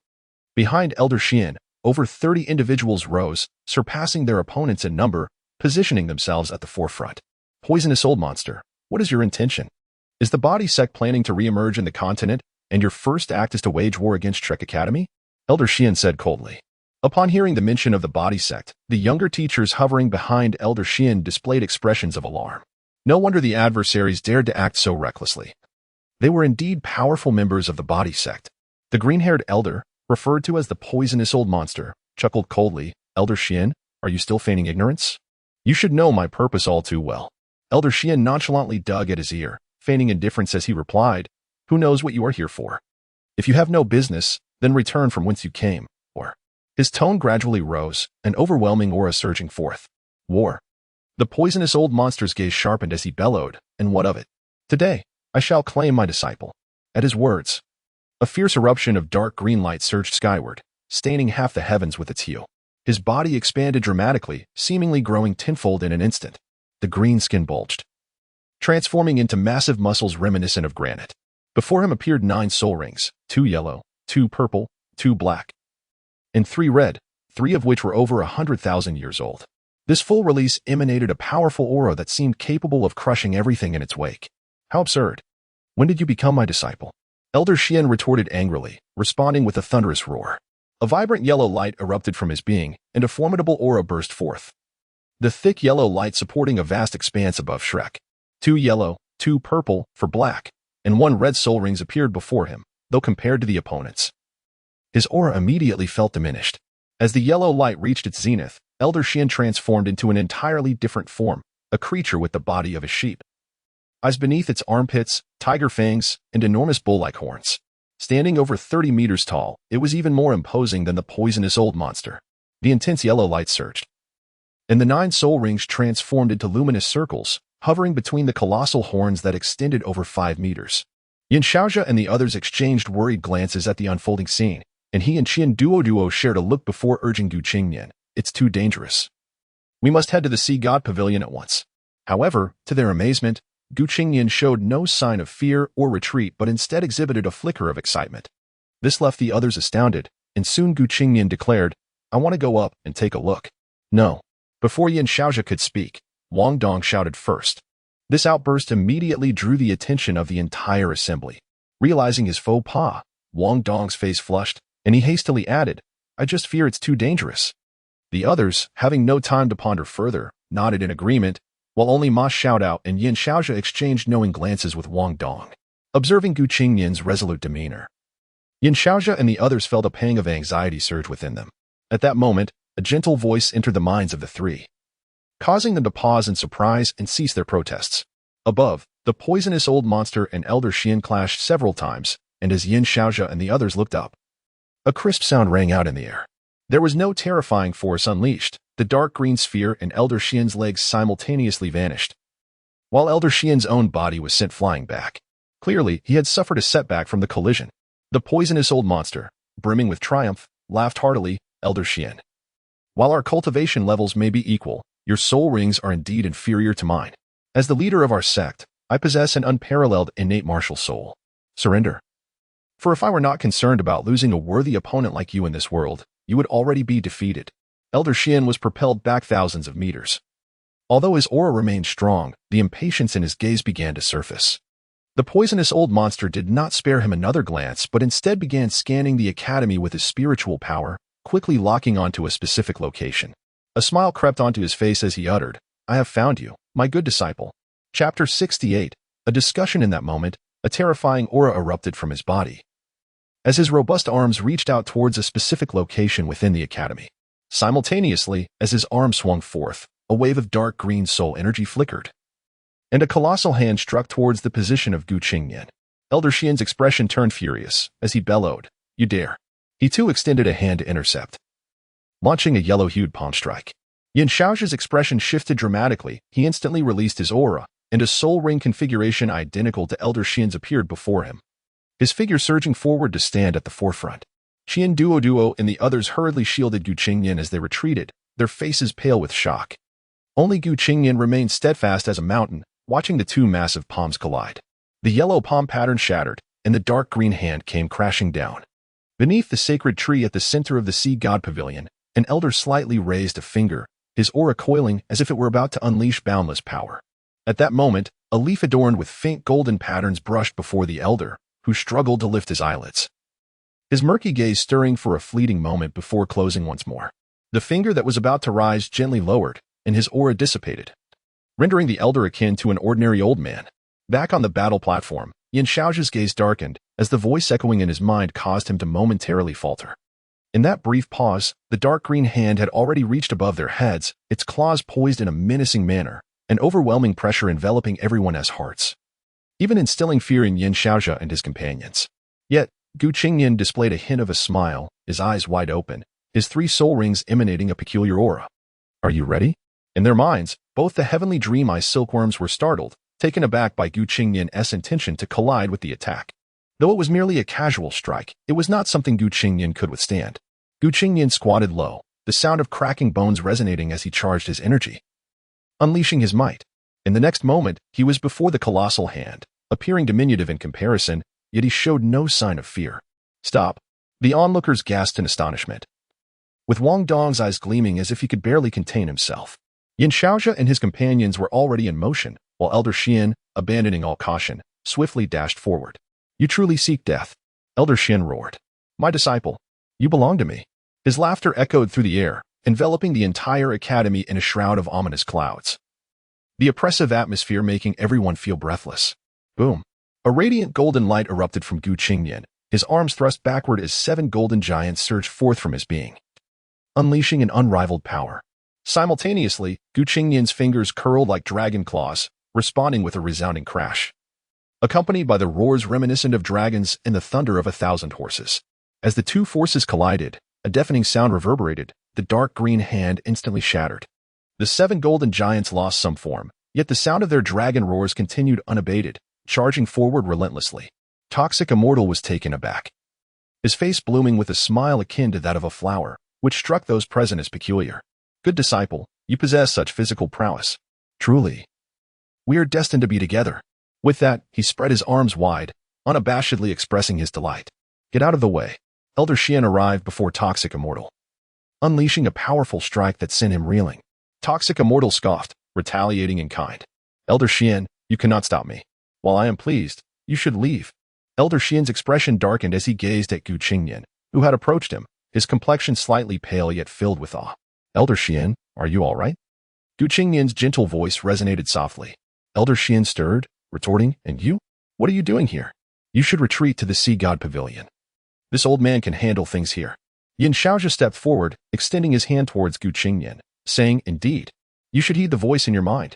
Behind Elder Xian, over 30 individuals rose, surpassing their opponents in number, positioning themselves at the forefront. "Poisonous old monster, what is your intention? Is the body sect planning to re-emerge in the continent, and your first act is to wage war against Shrek Academy?" Elder Xian said coldly. Upon hearing the mention of the body sect, the younger teachers hovering behind Elder Xian displayed expressions of alarm. No wonder the adversaries dared to act so recklessly. They were indeed powerful members of the body sect. The green-haired elder, referred to as the poisonous old monster, chuckled coldly. "Elder Xian, are you still feigning ignorance? You should know my purpose all too well." Elder Xian nonchalantly dug at his ear, feigning indifference as he replied, "Who knows what you are here for? If you have no business, then return from whence you came, or..." His tone gradually rose, an overwhelming aura surging forth. "War." The poisonous old monster's gaze sharpened as he bellowed, "And what of it? Today, I shall claim my disciple." At his words, a fierce eruption of dark green light surged skyward, staining half the heavens with its hue. His body expanded dramatically, seemingly growing tenfold in an instant. The green skin bulged, transforming into massive muscles reminiscent of granite. Before him appeared 9 soul rings, 2 yellow, 2 purple, 2 black, and 3 red, 3 of which were over 100,000 years old. This full release emanated a powerful aura that seemed capable of crushing everything in its wake. "How absurd. When did you become my disciple?" Elder Xian retorted angrily, responding with a thunderous roar. A vibrant yellow light erupted from his being, and a formidable aura burst forth. The thick yellow light supporting a vast expanse above Shrek. 2 yellow, 2 purple, for black, and 1 red soul rings appeared before him, though compared to the opponents, his aura immediately felt diminished. As the yellow light reached its zenith, Elder Xian transformed into an entirely different form, a creature with the body of a sheep. Eyes beneath its armpits, tiger fangs, and enormous bull-like horns. Standing over 30 meters tall, it was even more imposing than the poisonous old monster. The intense yellow light surged, and the 9 soul rings transformed into luminous circles, hovering between the colossal horns that extended over 5 meters. Yin Xiaozhi and the others exchanged worried glances at the unfolding scene, and he and Qian Duo shared a look before urging Qingnian, "It's too dangerous. We must head to the Sea God Pavilion at once." However, to their amazement, Qingnian showed no sign of fear or retreat but instead exhibited a flicker of excitement. This left the others astounded, and soon Qingnian declared, "I want to go up and take a look." "No." Before Yin Xiaozhi could speak, Wong Dong shouted first. This outburst immediately drew the attention of the entire assembly. Realizing his faux pas, Wong Dong's face flushed, and he hastily added, "I just fear it's too dangerous." The others, having no time to ponder further, nodded in agreement, while only Ma Xiaodao and Yin Xiaozhi exchanged knowing glances with Wong Dong. Observing Qingnian's resolute demeanor, Yin Xiaozhi and the others felt a pang of anxiety surge within them. At that moment, a gentle voice entered the minds of the 3, causing them to pause in surprise and cease their protests. Above, the poisonous old monster and Elder Xian clashed several times, and as Yin Xiaozhi and the others looked up, a crisp sound rang out in the air. There was no terrifying force unleashed. The dark green sphere and Elder Xian's legs simultaneously vanished, while Elder Xian's own body was sent flying back. Clearly, he had suffered a setback from the collision. The poisonous old monster, brimming with triumph, laughed heartily. "Elder Xian, while our cultivation levels may be equal, your soul rings are indeed inferior to mine. As the leader of our sect, I possess an unparalleled innate martial soul. Surrender. For if I were not concerned about losing a worthy opponent like you in this world, you would already be defeated. Elder Qian was propelled back thousands of meters. Although his aura remained strong, the impatience in his gaze began to surface. The poisonous old monster did not spare him another glance, but instead began scanning the academy with his spiritual power, quickly locking onto a specific location. A smile crept onto his face as he uttered, "I have found you, my good disciple." Chapter 68. A discussion. In that moment, a terrifying aura erupted from his body, as his robust arms reached out towards a specific location within the academy. Simultaneously, as his arm swung forth, a wave of dark green soul energy flickered, and a colossal hand struck towards the position of Qingnian. Elder Qian's expression turned furious as he bellowed, "You dare!" He too extended a hand to intercept, launching a yellow-hued palm strike. Yin Xiaoxia's expression shifted dramatically. He instantly released his aura, and a soul ring configuration identical to Elder Qian's appeared before him, his figure surging forward to stand at the forefront. Qian Duo and the others hurriedly shielded Qingnian as they retreated, their faces pale with shock. Only Qingnian remained steadfast as a mountain, watching the two massive palms collide. The yellow palm pattern shattered, and the dark green hand came crashing down. Beneath the sacred tree at the center of the Sea God Pavilion, an elder slightly raised a finger, his aura coiling as if it were about to unleash boundless power. At that moment, a leaf adorned with faint golden patterns brushed before the elder, who struggled to lift his eyelids, his murky gaze stirring for a fleeting moment before closing once more. The finger that was about to rise gently lowered, and his aura dissipated, rendering the elder akin to an ordinary old man. Back on the battle platform, Yin Xiaoxia's gaze darkened, as the voice echoing in his mind caused him to momentarily falter. In that brief pause, the dark green hand had already reached above their heads, its claws poised in a menacing manner, an overwhelming pressure enveloping everyone's hearts, even instilling fear in Yin Xiaoxia and his companions. Yet, Qingnian displayed a hint of a smile, his eyes wide open, his three soul rings emanating a peculiar aura. "Are you ready?" In their minds, both the heavenly dream-eye silkworms were startled, taken aback by Qingnian's intention to collide with the attack. Though it was merely a casual strike, it was not something Qingnian could withstand. Qingnian squatted low, the sound of cracking bones resonating as he charged his energy, unleashing his might. In the next moment, he was before the colossal hand, appearing diminutive in comparison, yet he showed no sign of fear. "Stop!" The onlookers gasped in astonishment, with Wong Dong's eyes gleaming as if he could barely contain himself. Yin Xiaoxia and his companions were already in motion, while Elder Qian, abandoning all caution, swiftly dashed forward. "You truly seek death?" Elder Qian roared. "My disciple, you belong to me." His laughter echoed through the air, enveloping the entire academy in a shroud of ominous clouds, the oppressive atmosphere making everyone feel breathless. Boom! A radiant golden light erupted from Qingnian, his arms thrust backward as 7 golden giants surged forth from his being, unleashing an unrivaled power. Simultaneously, Qingnian's fingers curled like dragon claws, responding with a resounding crash, accompanied by the roars reminiscent of dragons and the thunder of 1,000 horses. As the two forces collided, a deafening sound reverberated, the dark green hand instantly shattered. The 7 golden giants lost some form, yet the sound of their dragon roars continued unabated, charging forward relentlessly. Toxic Immortal was taken aback, his face blooming with a smile akin to that of a flower, which struck those present as peculiar. "Good disciple, you possess such physical prowess. Truly, we are destined to be together." With that, he spread his arms wide, unabashedly expressing his delight. "Get out of the way." Elder Qian arrived before Toxic Immortal, unleashing a powerful strike that sent him reeling. Toxic Immortal scoffed, retaliating in kind. "Elder Qian, you cannot stop me. While I am pleased, you should leave." Elder Qian's expression darkened as he gazed at Qingnian, who had approached him, his complexion slightly pale yet filled with awe. "Elder Qian, are you all right?" Qingnian's gentle voice resonated softly. Elder Qian stirred, retorting, "And you? What are you doing here? You should retreat to the Sea God Pavilion. This old man can handle things here." Yin Xiaoxia stepped forward, extending his hand towards Qingnian, saying, "Indeed, you should heed the voice in your mind."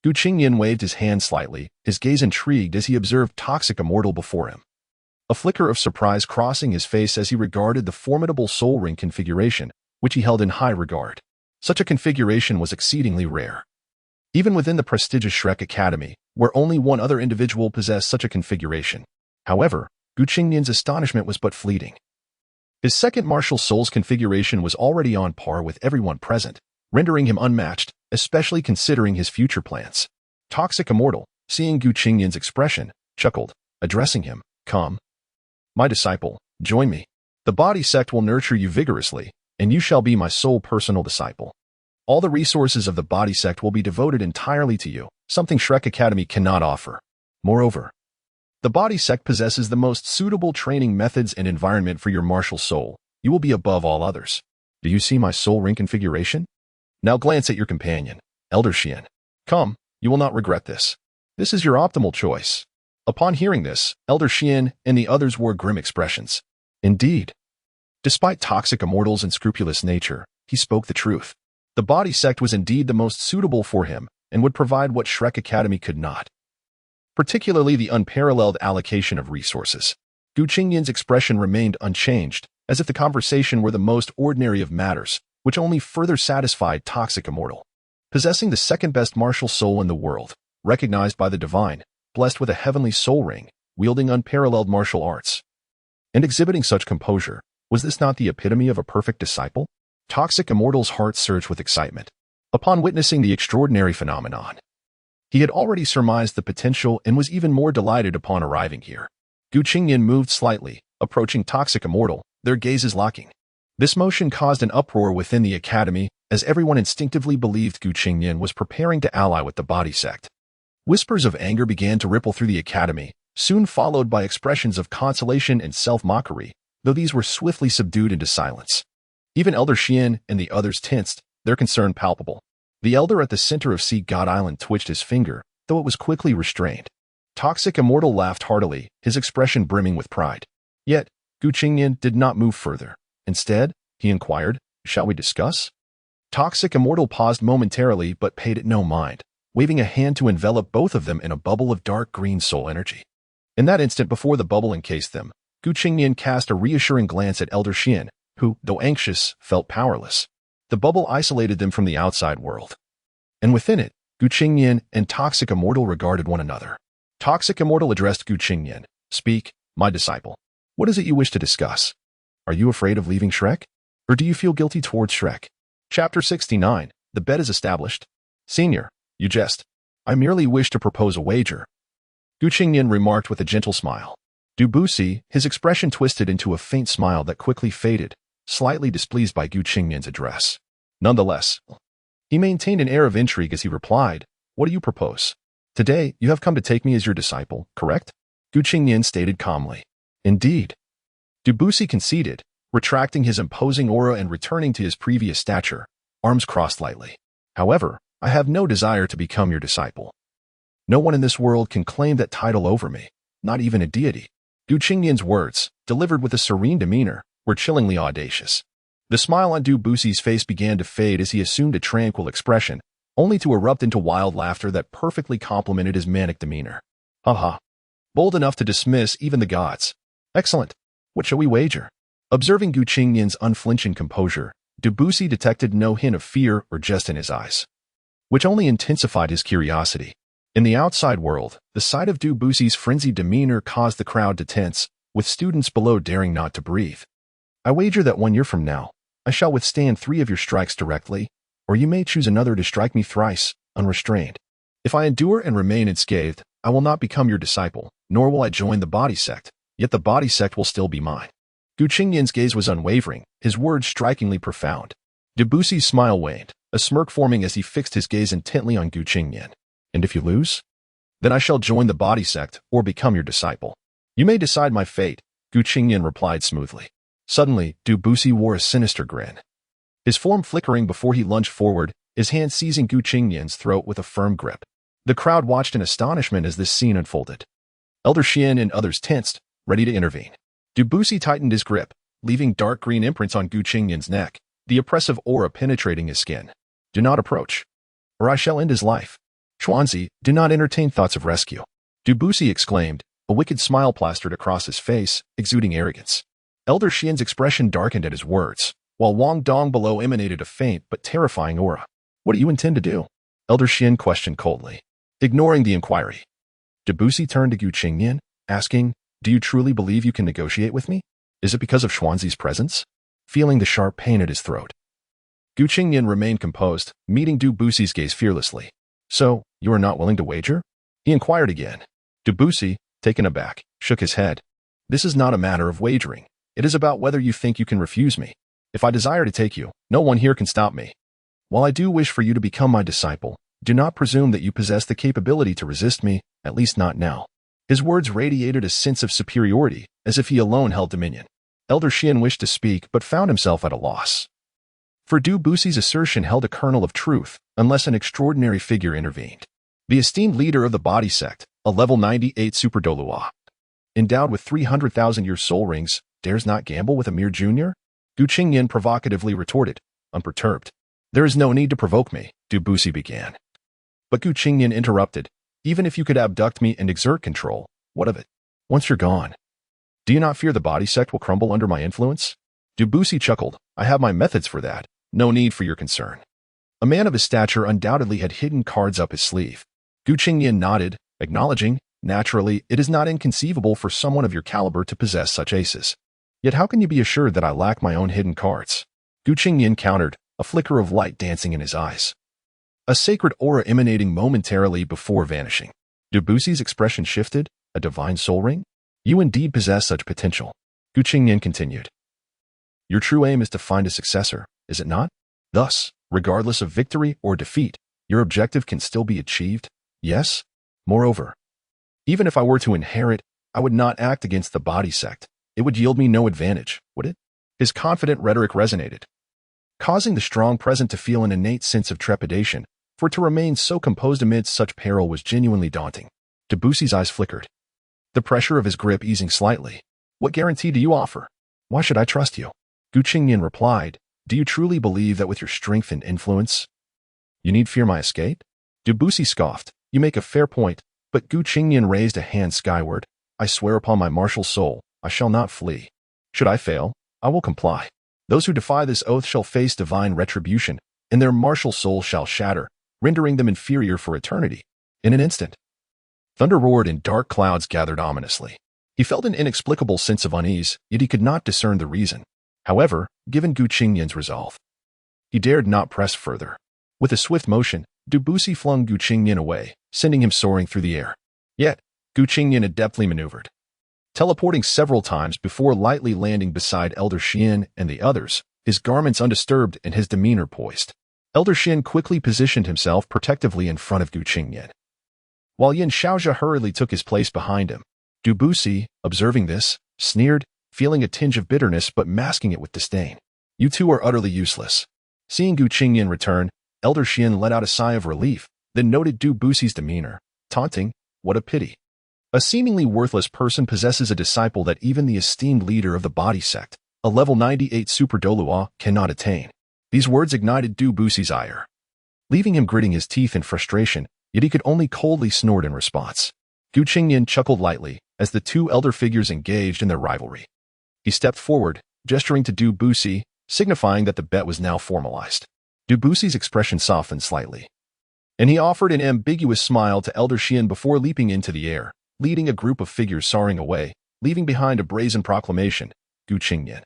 Qingnian waved his hand slightly, his gaze intrigued as he observed Toxic Immortal before him, a flicker of surprise crossing his face as he regarded the formidable soul ring configuration, which he held in high regard. Such a configuration was exceedingly rare, even within the prestigious Shrek Academy, where only one other individual possessed such a configuration. However, Qingnian's astonishment was but fleeting. His second martial soul's configuration was already on par with everyone present, rendering him unmatched, especially considering his future plans. Toxic Immortal, seeing Qingnian's expression, chuckled, addressing him, Come, my disciple, join me. The body sect will nurture you vigorously, and you shall be my sole personal disciple. All the resources of the body sect will be devoted entirely to you, something Shrek Academy cannot offer. Moreover, the body sect possesses the most suitable training methods and environment for your martial soul. You will be above all others. Do you see my soul ring configuration? Now glance at your companion, Elder Xian. Come, you will not regret this. This is your optimal choice. Upon hearing this, Elder Xian and the others wore grim expressions. Indeed, despite toxic immortal's unscrupulous nature, he spoke the truth. The body sect was indeed the most suitable for him and would provide what Shrek Academy could not, particularly the unparalleled allocation of resources. Qingnian's expression remained unchanged, as if the conversation were the most ordinary of matters, which only further satisfied toxic immortal. Possessing the second-best martial soul in the world, recognized by the divine, blessed with a heavenly soul ring, wielding unparalleled martial arts, and exhibiting such composure, was this not the epitome of a perfect disciple? Toxic immortal's heart surged with excitement. Upon witnessing the extraordinary phenomenon, he had already surmised the potential and was even more delighted upon arriving here. Qingnian moved slightly, approaching toxic immortal, their gazes locking. This motion caused an uproar within the academy, as everyone instinctively believed Qingnian was preparing to ally with the body sect. Whispers of anger began to ripple through the academy, soon followed by expressions of consolation and self-mockery, though these were swiftly subdued into silence. Even Elder Xian and the others tensed, their concern palpable. The elder at the center of Sea God Island twitched his finger, though it was quickly restrained. Toxic Immortal laughed heartily, his expression brimming with pride. Yet, Qingnian did not move further. Instead, he inquired, "Shall we discuss?" Toxic Immortal paused momentarily but paid it no mind, waving a hand to envelop both of them in a bubble of dark green soul energy. In that instant before the bubble encased them, Qingnian cast a reassuring glance at Elder Xian, who, though anxious, felt powerless. The bubble isolated them from the outside world. And within it, Qingnian and Toxic Immortal regarded one another. Toxic Immortal addressed Qingnian. "Speak, my disciple. What is it you wish to discuss? Are you afraid of leaving Shrek? Or do you feel guilty towards Shrek?" Chapter 69. The bet is established. "Senior, you jest. I merely wish to propose a wager," Qingnian remarked with a gentle smile. Dubusi, his expression twisted into a faint smile that quickly faded, slightly displeased by Qingnian's address. Nonetheless, he maintained an air of intrigue as he replied, "What do you propose? Today, you have come to take me as your disciple, correct?" Qingnian stated calmly. "Indeed." Dubusi conceded, retracting his imposing aura and returning to his previous stature, arms crossed lightly. "However, I have no desire to become your disciple. No one in this world can claim that title over me, not even a deity." Qingnian's words, delivered with a serene demeanor, were chillingly audacious. The smile on Dubusi's face began to fade as he assumed a tranquil expression, only to erupt into wild laughter that perfectly complemented his manic demeanor. "Ha ha. Bold enough to dismiss even the gods. Excellent. What shall we wager?" Observing Qingnian's unflinching composure, Dubusi detected no hint of fear or jest in his eyes, which only intensified his curiosity. In the outside world, the sight of Dubusi's frenzied demeanor caused the crowd to tense, with students below daring not to breathe. "I wager that 1 year from now, I shall withstand 3 of your strikes directly, or you may choose another to strike me thrice, unrestrained. If I endure and remain unscathed, I will not become your disciple, nor will I join the body sect, yet the body sect will still be mine." Qingnian's gaze was unwavering, his words strikingly profound. Dubusi's smile waned, a smirk forming as he fixed his gaze intently on Qingnian. "And if you lose? Then I shall join the body sect or become your disciple. You may decide my fate," Qingnian replied smoothly. Suddenly, Dubusi wore a sinister grin, his form flickering before he lunged forward, his hand seizing Qingnian's throat with a firm grip. The crowd watched in astonishment as this scene unfolded. Elder Xian and others tensed, ready to intervene. Dubusi tightened his grip, leaving dark green imprints on Qingnian's neck, the oppressive aura penetrating his skin. "Do not approach, or I shall end his life. Xuanzi, do not entertain thoughts of rescue," Dubusi exclaimed, a wicked smile plastered across his face, exuding arrogance. Elder Xian's expression darkened at his words, while Wong Dong below emanated a faint but terrifying aura. "What do you intend to do?" Elder Xian questioned coldly, ignoring the inquiry. Dubusi turned to Qingnian, asking, "Do you truly believe you can negotiate with me? Is it because of Xuanzi's presence?" Feeling the sharp pain at his throat, Qingnian remained composed, meeting Dubusi's gaze fearlessly. "So, you are not willing to wager?" he inquired again. Dubusi, taken aback, shook his head. This is not a matter of wagering. It is about whether you think you can refuse me. If I desire to take you, no one here can stop me. While I do wish for you to become my disciple, do not presume that you possess the capability to resist me, at least not now." His words radiated a sense of superiority, as if he alone held dominion. Elder Xian wished to speak but found himself at a loss. For Du Buxi's assertion held a kernel of truth, unless an extraordinary figure intervened. The esteemed leader of the Body Sect, a level 98 super Douluo, endowed with 300,000-year soul rings, dares not gamble with a mere junior? Qingnian provocatively retorted, unperturbed. "There is no need to provoke me," Du Buxi began. But Qingnian interrupted. "Even if you could abduct me and exert control, what of it? Once you're gone. Do you not fear the Body Sect will crumble under my influence?" Du Buxi chuckled. "I have my methods for that. No need for your concern." A man of his stature undoubtedly had hidden cards up his sleeve. Qingnian nodded, acknowledging, "Naturally, it is not inconceivable for someone of your caliber to possess such aces. Yet how can you be assured that I lack my own hidden cards?" Qingnian countered, a flicker of light dancing in his eyes. A sacred aura emanating momentarily before vanishing. Du Buxi's expression shifted. "A divine soul ring? You indeed possess such potential." Qingnian continued. "Your true aim is to find a successor, is it not? Thus, regardless of victory or defeat, your objective can still be achieved, yes? Moreover, even if I were to inherit, I would not act against the Body Sect. It would yield me no advantage, would it?" His confident rhetoric resonated, causing the strong present to feel an innate sense of trepidation, for to remain so composed amidst such peril was genuinely daunting. Du Buxi's eyes flickered, the pressure of his grip easing slightly. "What guarantee do you offer? Why should I trust you?" Qingnian replied, "Do you truly believe that with your strength and influence, you need fear my escape?" Du Buxi scoffed. "You make a fair point," but Qingnian raised a hand skyward. "I swear upon my martial soul, I shall not flee. Should I fail, I will comply. Those who defy this oath shall face divine retribution, and their martial soul shall shatter, rendering them inferior for eternity." In an instant, thunder roared and dark clouds gathered ominously. He felt an inexplicable sense of unease, yet he could not discern the reason. However, given Qingnian's resolve, he dared not press further. With a swift motion, Du Buxi flung Qingnian away, sending him soaring through the air. Yet, Qingnian adeptly maneuvered, teleporting several times before lightly landing beside Elder Xian and the others, his garments undisturbed and his demeanor poised. Elder Xian quickly positioned himself protectively in front of Qingnian, while Yin Shaozha hurriedly took his place behind him. Du Buxi, observing this, sneered, feeling a tinge of bitterness but masking it with disdain. "You two are utterly useless." Seeing Qingnian return, Elder Xian let out a sigh of relief, then noted Du Buxi's demeanor, taunting, "What a pity. A seemingly worthless person possesses a disciple that even the esteemed leader of the Body Sect, a level 98 super Douluo, cannot attain." These words ignited Du Buxi's ire, leaving him gritting his teeth in frustration, yet he could only coldly snort in response. Qingnian chuckled lightly as the two elder figures engaged in their rivalry. He stepped forward, gesturing to Du Buxi, signifying that the bet was now formalized. Du Buxi's expression softened slightly, and he offered an ambiguous smile to Elder Xian before leaping into the air, leading a group of figures soaring away, leaving behind a brazen proclamation, "Qingnian,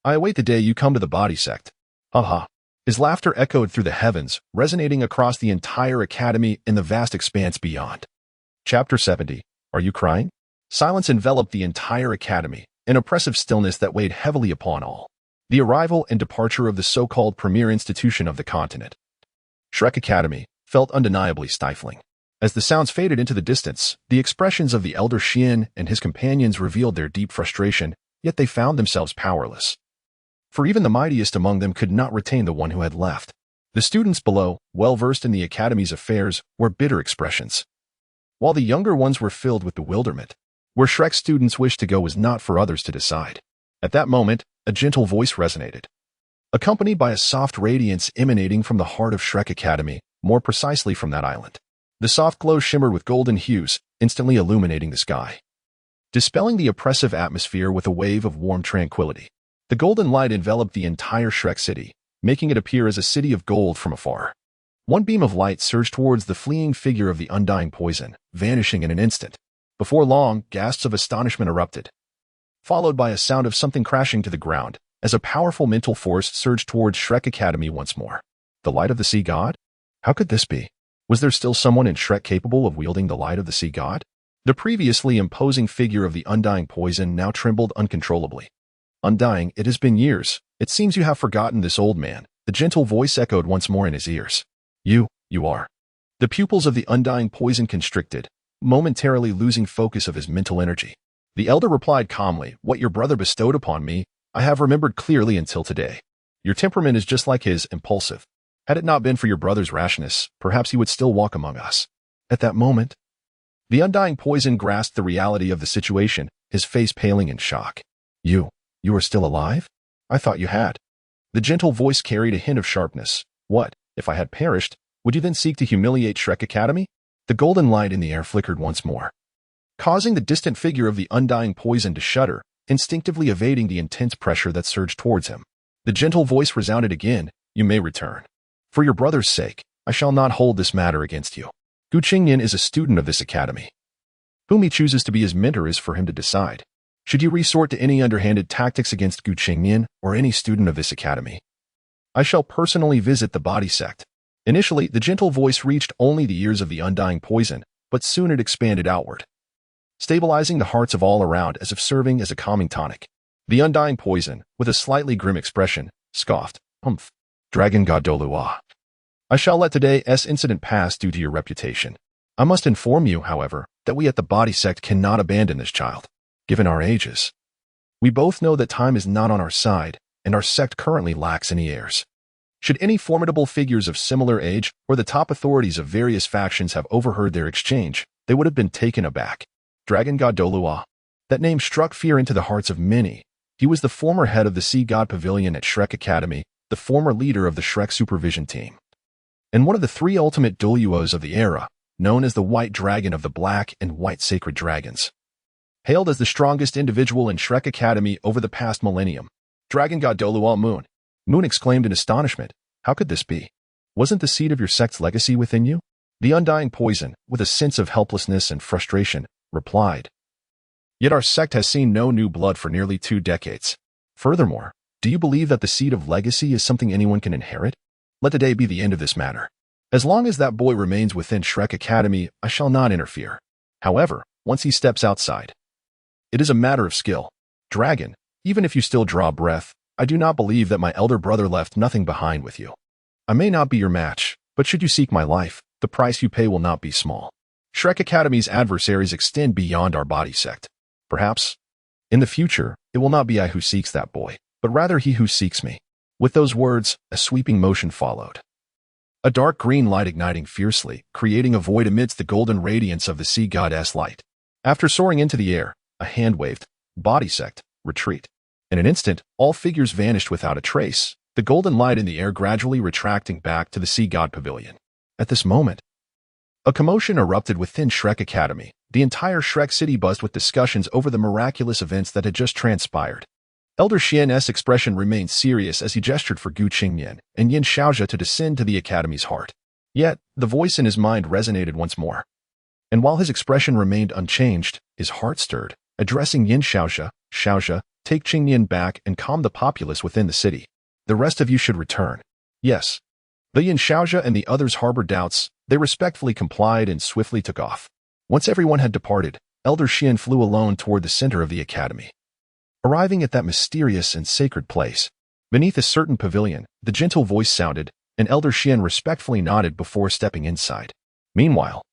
I await the day you come to the Body Sect." Ha ha. His laughter echoed through the heavens, resonating across the entire academy and the vast expanse beyond. Chapter 70. Are you crying? Silence enveloped the entire academy, an oppressive stillness that weighed heavily upon all. The arrival and departure of the so-called premier institution of the continent, Shrek Academy, felt undeniably stifling. As the sounds faded into the distance, the expressions of the Elder Xian and his companions revealed their deep frustration, yet they found themselves powerless. For even the mightiest among them could not retain the one who had left. The students below, well-versed in the academy's affairs, were bitter expressions, while the younger ones were filled with bewilderment. Where Shrek's students wished to go was not for others to decide. At that moment, a gentle voice resonated, accompanied by a soft radiance emanating from the heart of Shrek Academy, more precisely from that island. The soft glow shimmered with golden hues, instantly illuminating the sky, dispelling the oppressive atmosphere with a wave of warm tranquility. The golden light enveloped the entire Shrek city, making it appear as a city of gold from afar. One beam of light surged towards the fleeing figure of the undying poison, vanishing in an instant. Before long, gasps of astonishment erupted, followed by a sound of something crashing to the ground, as a powerful mental force surged towards Shrek Academy once more. The light of the sea god? How could this be? Was there still someone in Shrek capable of wielding the light of the sea god? The previously imposing figure of the undying poison now trembled uncontrollably. Undying, it has been years. It seems you have forgotten this old man. The gentle voice echoed once more in his ears. You are. The pupils of the undying poison constricted, momentarily losing focus of his mental energy. The elder replied calmly, what your brother bestowed upon me, I have remembered clearly until today. Your temperament is just like his, impulsive. Had it not been for your brother's rashness, perhaps he would still walk among us. At that moment, the undying poison grasped the reality of the situation, his face paling in shock. You are still alive? I thought you had. The gentle voice carried a hint of sharpness. What, if I had perished, would you then seek to humiliate Shrek Academy? The golden light in the air flickered once more, causing the distant figure of the undying poison to shudder, instinctively evading the intense pressure that surged towards him. The gentle voice resounded again, you may return. For your brother's sake, I shall not hold this matter against you. Qingnian is a student of this academy. Whom he chooses to be his mentor is for him to decide. Should you resort to any underhanded tactics against Qingnian or any student of this academy, I shall personally visit the body sect. Initially, the gentle voice reached only the ears of the undying poison, but soon it expanded outward, stabilizing the hearts of all around as if serving as a calming tonic. The undying poison, with a slightly grim expression, scoffed, Humph. Dragon God Douluo. I shall let today's incident pass due to your reputation. I must inform you, however, that we at the body sect cannot abandon this child. Given our ages, we both know that time is not on our side, and our sect currently lacks any heirs. Should any formidable figures of similar age or the top authorities of various factions have overheard their exchange, they would have been taken aback. Dragon God Douluo. That name struck fear into the hearts of many. He was the former head of the Sea God Pavilion at Shrek Academy, the former leader of the Shrek supervision team, and one of the three ultimate Douluos of the era, known as the White Dragon of the Black and White Sacred Dragons. Hailed as the strongest individual in Shrek Academy over the past millennium, Dragon God Douluo Moon. Moon exclaimed in astonishment, how could this be? Wasn't the seed of your sect's legacy within you? The undying poison, with a sense of helplessness and frustration, replied. Yet our sect has seen no new blood for nearly 2 decades. Furthermore, do you believe that the seed of legacy is something anyone can inherit? Let today be the end of this matter. As long as that boy remains within Shrek Academy, I shall not interfere. However, once he steps outside, it is a matter of skill. Dragon, even if you still draw breath, I do not believe that my elder brother left nothing behind with you. I may not be your match, but should you seek my life, the price you pay will not be small. Shrek Academy's adversaries extend beyond our body sect. Perhaps, in the future, it will not be I who seeks that boy, but rather he who seeks me. With those words, a sweeping motion followed. A dark green light igniting fiercely, creating a void amidst the golden radiance of the sea goddess light. After soaring into the air, a hand waved, body sect, retreat. In an instant, all figures vanished without a trace, the golden light in the air gradually retracting back to the sea god pavilion. At this moment, a commotion erupted within Shrek Academy. The entire Shrek city buzzed with discussions over the miraculous events that had just transpired. Elder Xian's expression remained serious as he gestured for Qingnian and Yin Xiaozha to descend to the academy's heart. Yet, the voice in his mind resonated once more. And while his expression remained unchanged, his heart stirred, addressing Yin Xiaozha, take Qingnian back and calm the populace within the city. The rest of you should return. Yes. The Yin Xiaozha and the others harbored doubts. They respectfully complied and swiftly took off. Once everyone had departed, Elder Xian flew alone toward the center of the academy. Arriving at that mysterious and sacred place, beneath a certain pavilion, the gentle voice sounded, and Elder Xian respectfully nodded before stepping inside. Meanwhile,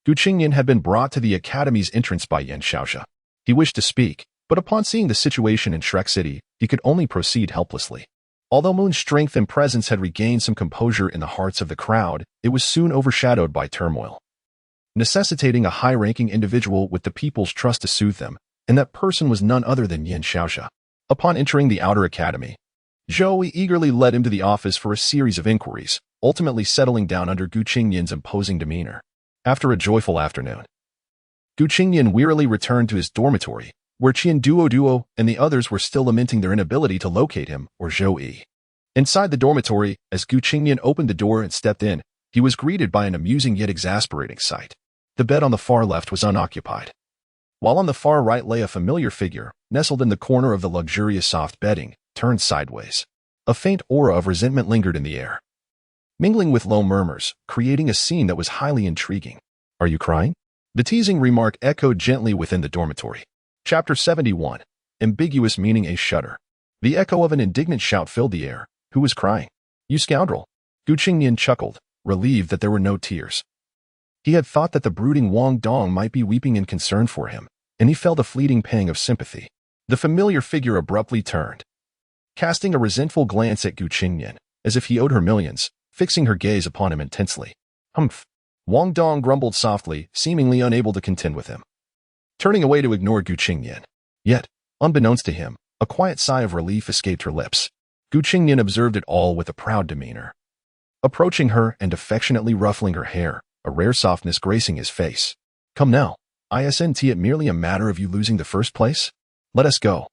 Qingnian had been brought to the academy's entrance by Yin Xiaozha. He wished to speak, but upon seeing the situation in Shrek City, he could only proceed helplessly. Although Moon's strength and presence had regained some composure in the hearts of the crowd, it was soon overshadowed by turmoil, necessitating a high-ranking individual with the people's trust to soothe them, and that person was none other than Yin Xiaozha. Upon entering the outer academy, Zhou eagerly led him to the office for a series of inquiries, ultimately settling down under Qingnian's imposing demeanor. After a joyful afternoon, Qingnian wearily returned to his dormitory, where Duo and the others were still lamenting their inability to locate him or Zhou. Inside the dormitory, as Qingnian opened the door and stepped in, he was greeted by an amusing yet exasperating sight. The bed on the far left was unoccupied, while on the far right lay a familiar figure, nestled in the corner of the luxurious soft bedding, turned sideways. A faint aura of resentment lingered in the air, mingling with low murmurs, creating a scene that was highly intriguing. Are you crying? The teasing remark echoed gently within the dormitory. Chapter 71. Ambiguous meaning a shudder. The echo of an indignant shout filled the air. Who was crying? You scoundrel. Qingnian chuckled, relieved that there were no tears. He had thought that the brooding Wong Dong might be weeping in concern for him, and he felt a fleeting pang of sympathy. The familiar figure abruptly turned, casting a resentful glance at Qingnian, as if he owed her millions, fixing her gaze upon him intensely. Humph. Wong Dong grumbled softly, seemingly unable to contend with him, turning away to ignore Qingnian. Yet, unbeknownst to him, a quiet sigh of relief escaped her lips. Qingnian observed it all with a proud demeanor, approaching her and affectionately ruffling her hair, a rare softness gracing his face. Come now, isn't it merely a matter of you losing the first place? Let us go.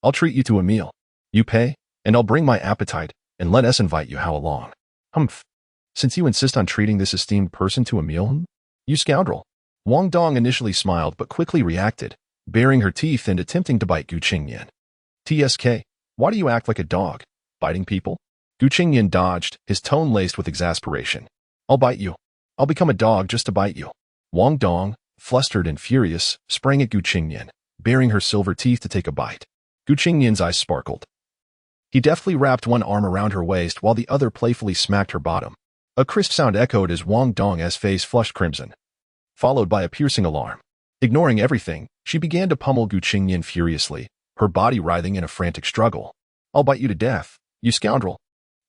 I'll treat you to a meal. You pay, and I'll bring my appetite, and let us invite you how along. Humph. Since you insist on treating this esteemed person to a meal, you scoundrel. Wong Dong initially smiled but quickly reacted, baring her teeth and attempting to bite Qingnian. TSK, why do you act like a dog? Biting people? Qingnian dodged, his tone laced with exasperation. I'll bite you. I'll become a dog just to bite you. Wong Dong, flustered and furious, sprang at Qingnian, baring her silver teeth to take a bite. Qingnian's eyes sparkled. He deftly wrapped one arm around her waist while the other playfully smacked her bottom. A crisp sound echoed as Wong Dong's face flushed crimson, followed by a piercing alarm. Ignoring everything, she began to pummel Qingnian furiously, her body writhing in a frantic struggle. I'll bite you to death, you scoundrel.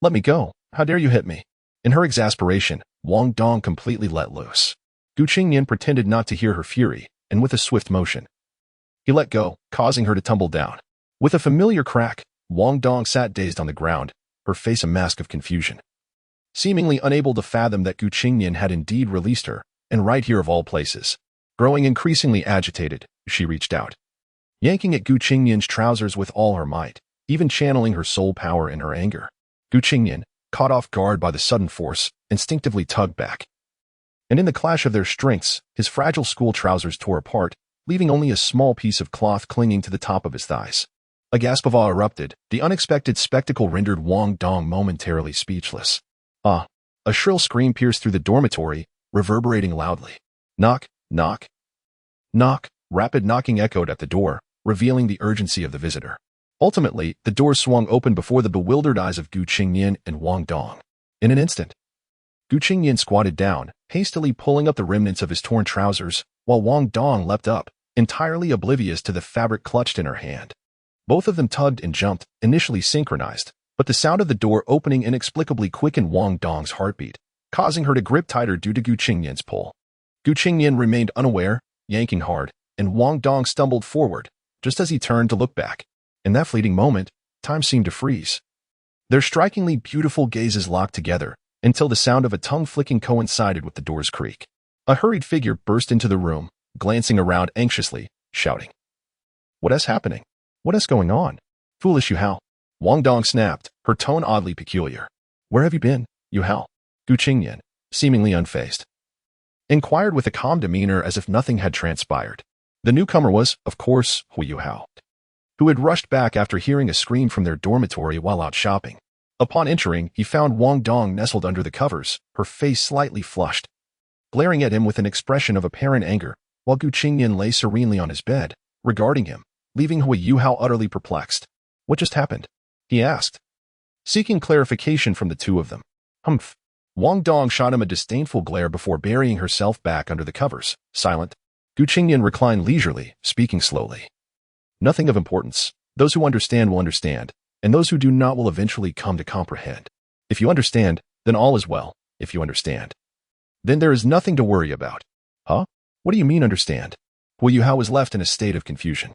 Let me go. How dare you hit me? In her exasperation, Wong Dong completely let loose. Qingnian pretended not to hear her fury, and with a swift motion, he let go, causing her to tumble down. With a familiar crack, Wong Dong sat dazed on the ground, her face a mask of confusion. Seemingly unable to fathom that Qingnian had indeed released her, and right here of all places. Growing increasingly agitated, she reached out, yanking at Qingnian's trousers with all her might, even channeling her soul power in her anger. Qingnian, caught off guard by the sudden force, instinctively tugged back. And in the clash of their strengths, his fragile school trousers tore apart, leaving only a small piece of cloth clinging to the top of his thighs. A gasp of awe erupted. The unexpected spectacle rendered Wong Dong momentarily speechless. Ah! A shrill scream pierced through the dormitory, reverberating loudly. Knock, knock. Knock. Rapid knocking echoed at the door, revealing the urgency of the visitor. Ultimately, the door swung open before the bewildered eyes of Qingnian and Wong Dong. In an instant, Qingnian squatted down, hastily pulling up the remnants of his torn trousers, while Wong Dong leapt up, entirely oblivious to the fabric clutched in her hand. Both of them tugged and jumped, initially synchronized, but the sound of the door opening inexplicably quickened Wong Dong's heartbeat, causing her to grip tighter due to Qingnian's pull. Qingnian remained unaware, yanking hard, and Wong Dong stumbled forward, just as he turned to look back. In that fleeting moment, time seemed to freeze. Their strikingly beautiful gazes locked together, until the sound of a tongue flicking coincided with the door's creak. A hurried figure burst into the room, glancing around anxiously, shouting. What is happening? What is going on? Foolish Yu-Hao. Wong Dong snapped, her tone oddly peculiar. Where have you been, Yu-Hao? Qingnian, seemingly unfazed, inquired with a calm demeanor as if nothing had transpired. The newcomer was, of course, Yu-Hao, who had rushed back after hearing a scream from their dormitory while out shopping. Upon entering, he found Wong Dong nestled under the covers, her face slightly flushed, glaring at him with an expression of apparent anger, while Qingnian lay serenely on his bed, regarding him, leaving Yu-Hao utterly perplexed. What just happened? He asked, seeking clarification from the two of them. Humph. Wong Dong shot him a disdainful glare before burying herself back under the covers, silent. Qingnian reclined leisurely, speaking slowly. Nothing of importance. Those who understand will understand, and those who do not will eventually come to comprehend. If you understand, then all is well. If you understand, then there is nothing to worry about. Huh? What do you mean understand? Yu-Hao was left in a state of confusion.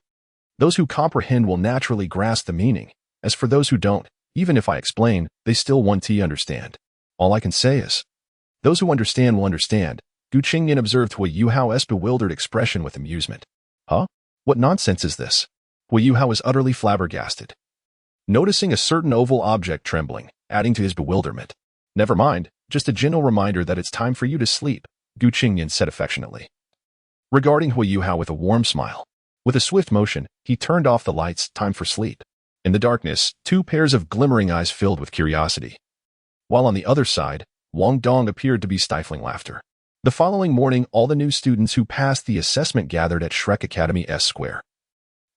Those who comprehend will naturally grasp the meaning. As for those who don't, even if I explain, they still won't understand. All I can say is, those who understand will understand. Qingnian observed Yu-Hao's bewildered expression with amusement. Huh? What nonsense is this? Yu-Hao was utterly flabbergasted, noticing a certain oval object trembling, adding to his bewilderment. Never mind, just a gentle reminder that it's time for you to sleep, Qingnian said affectionately, regarding Yu-Hao with a warm smile. With a swift motion, he turned off the lights. Time for sleep. In the darkness, two pairs of glimmering eyes filled with curiosity, while on the other side, Wong Dong appeared to be stifling laughter. The following morning, all the new students who passed the assessment gathered at Shrek Academy S Square,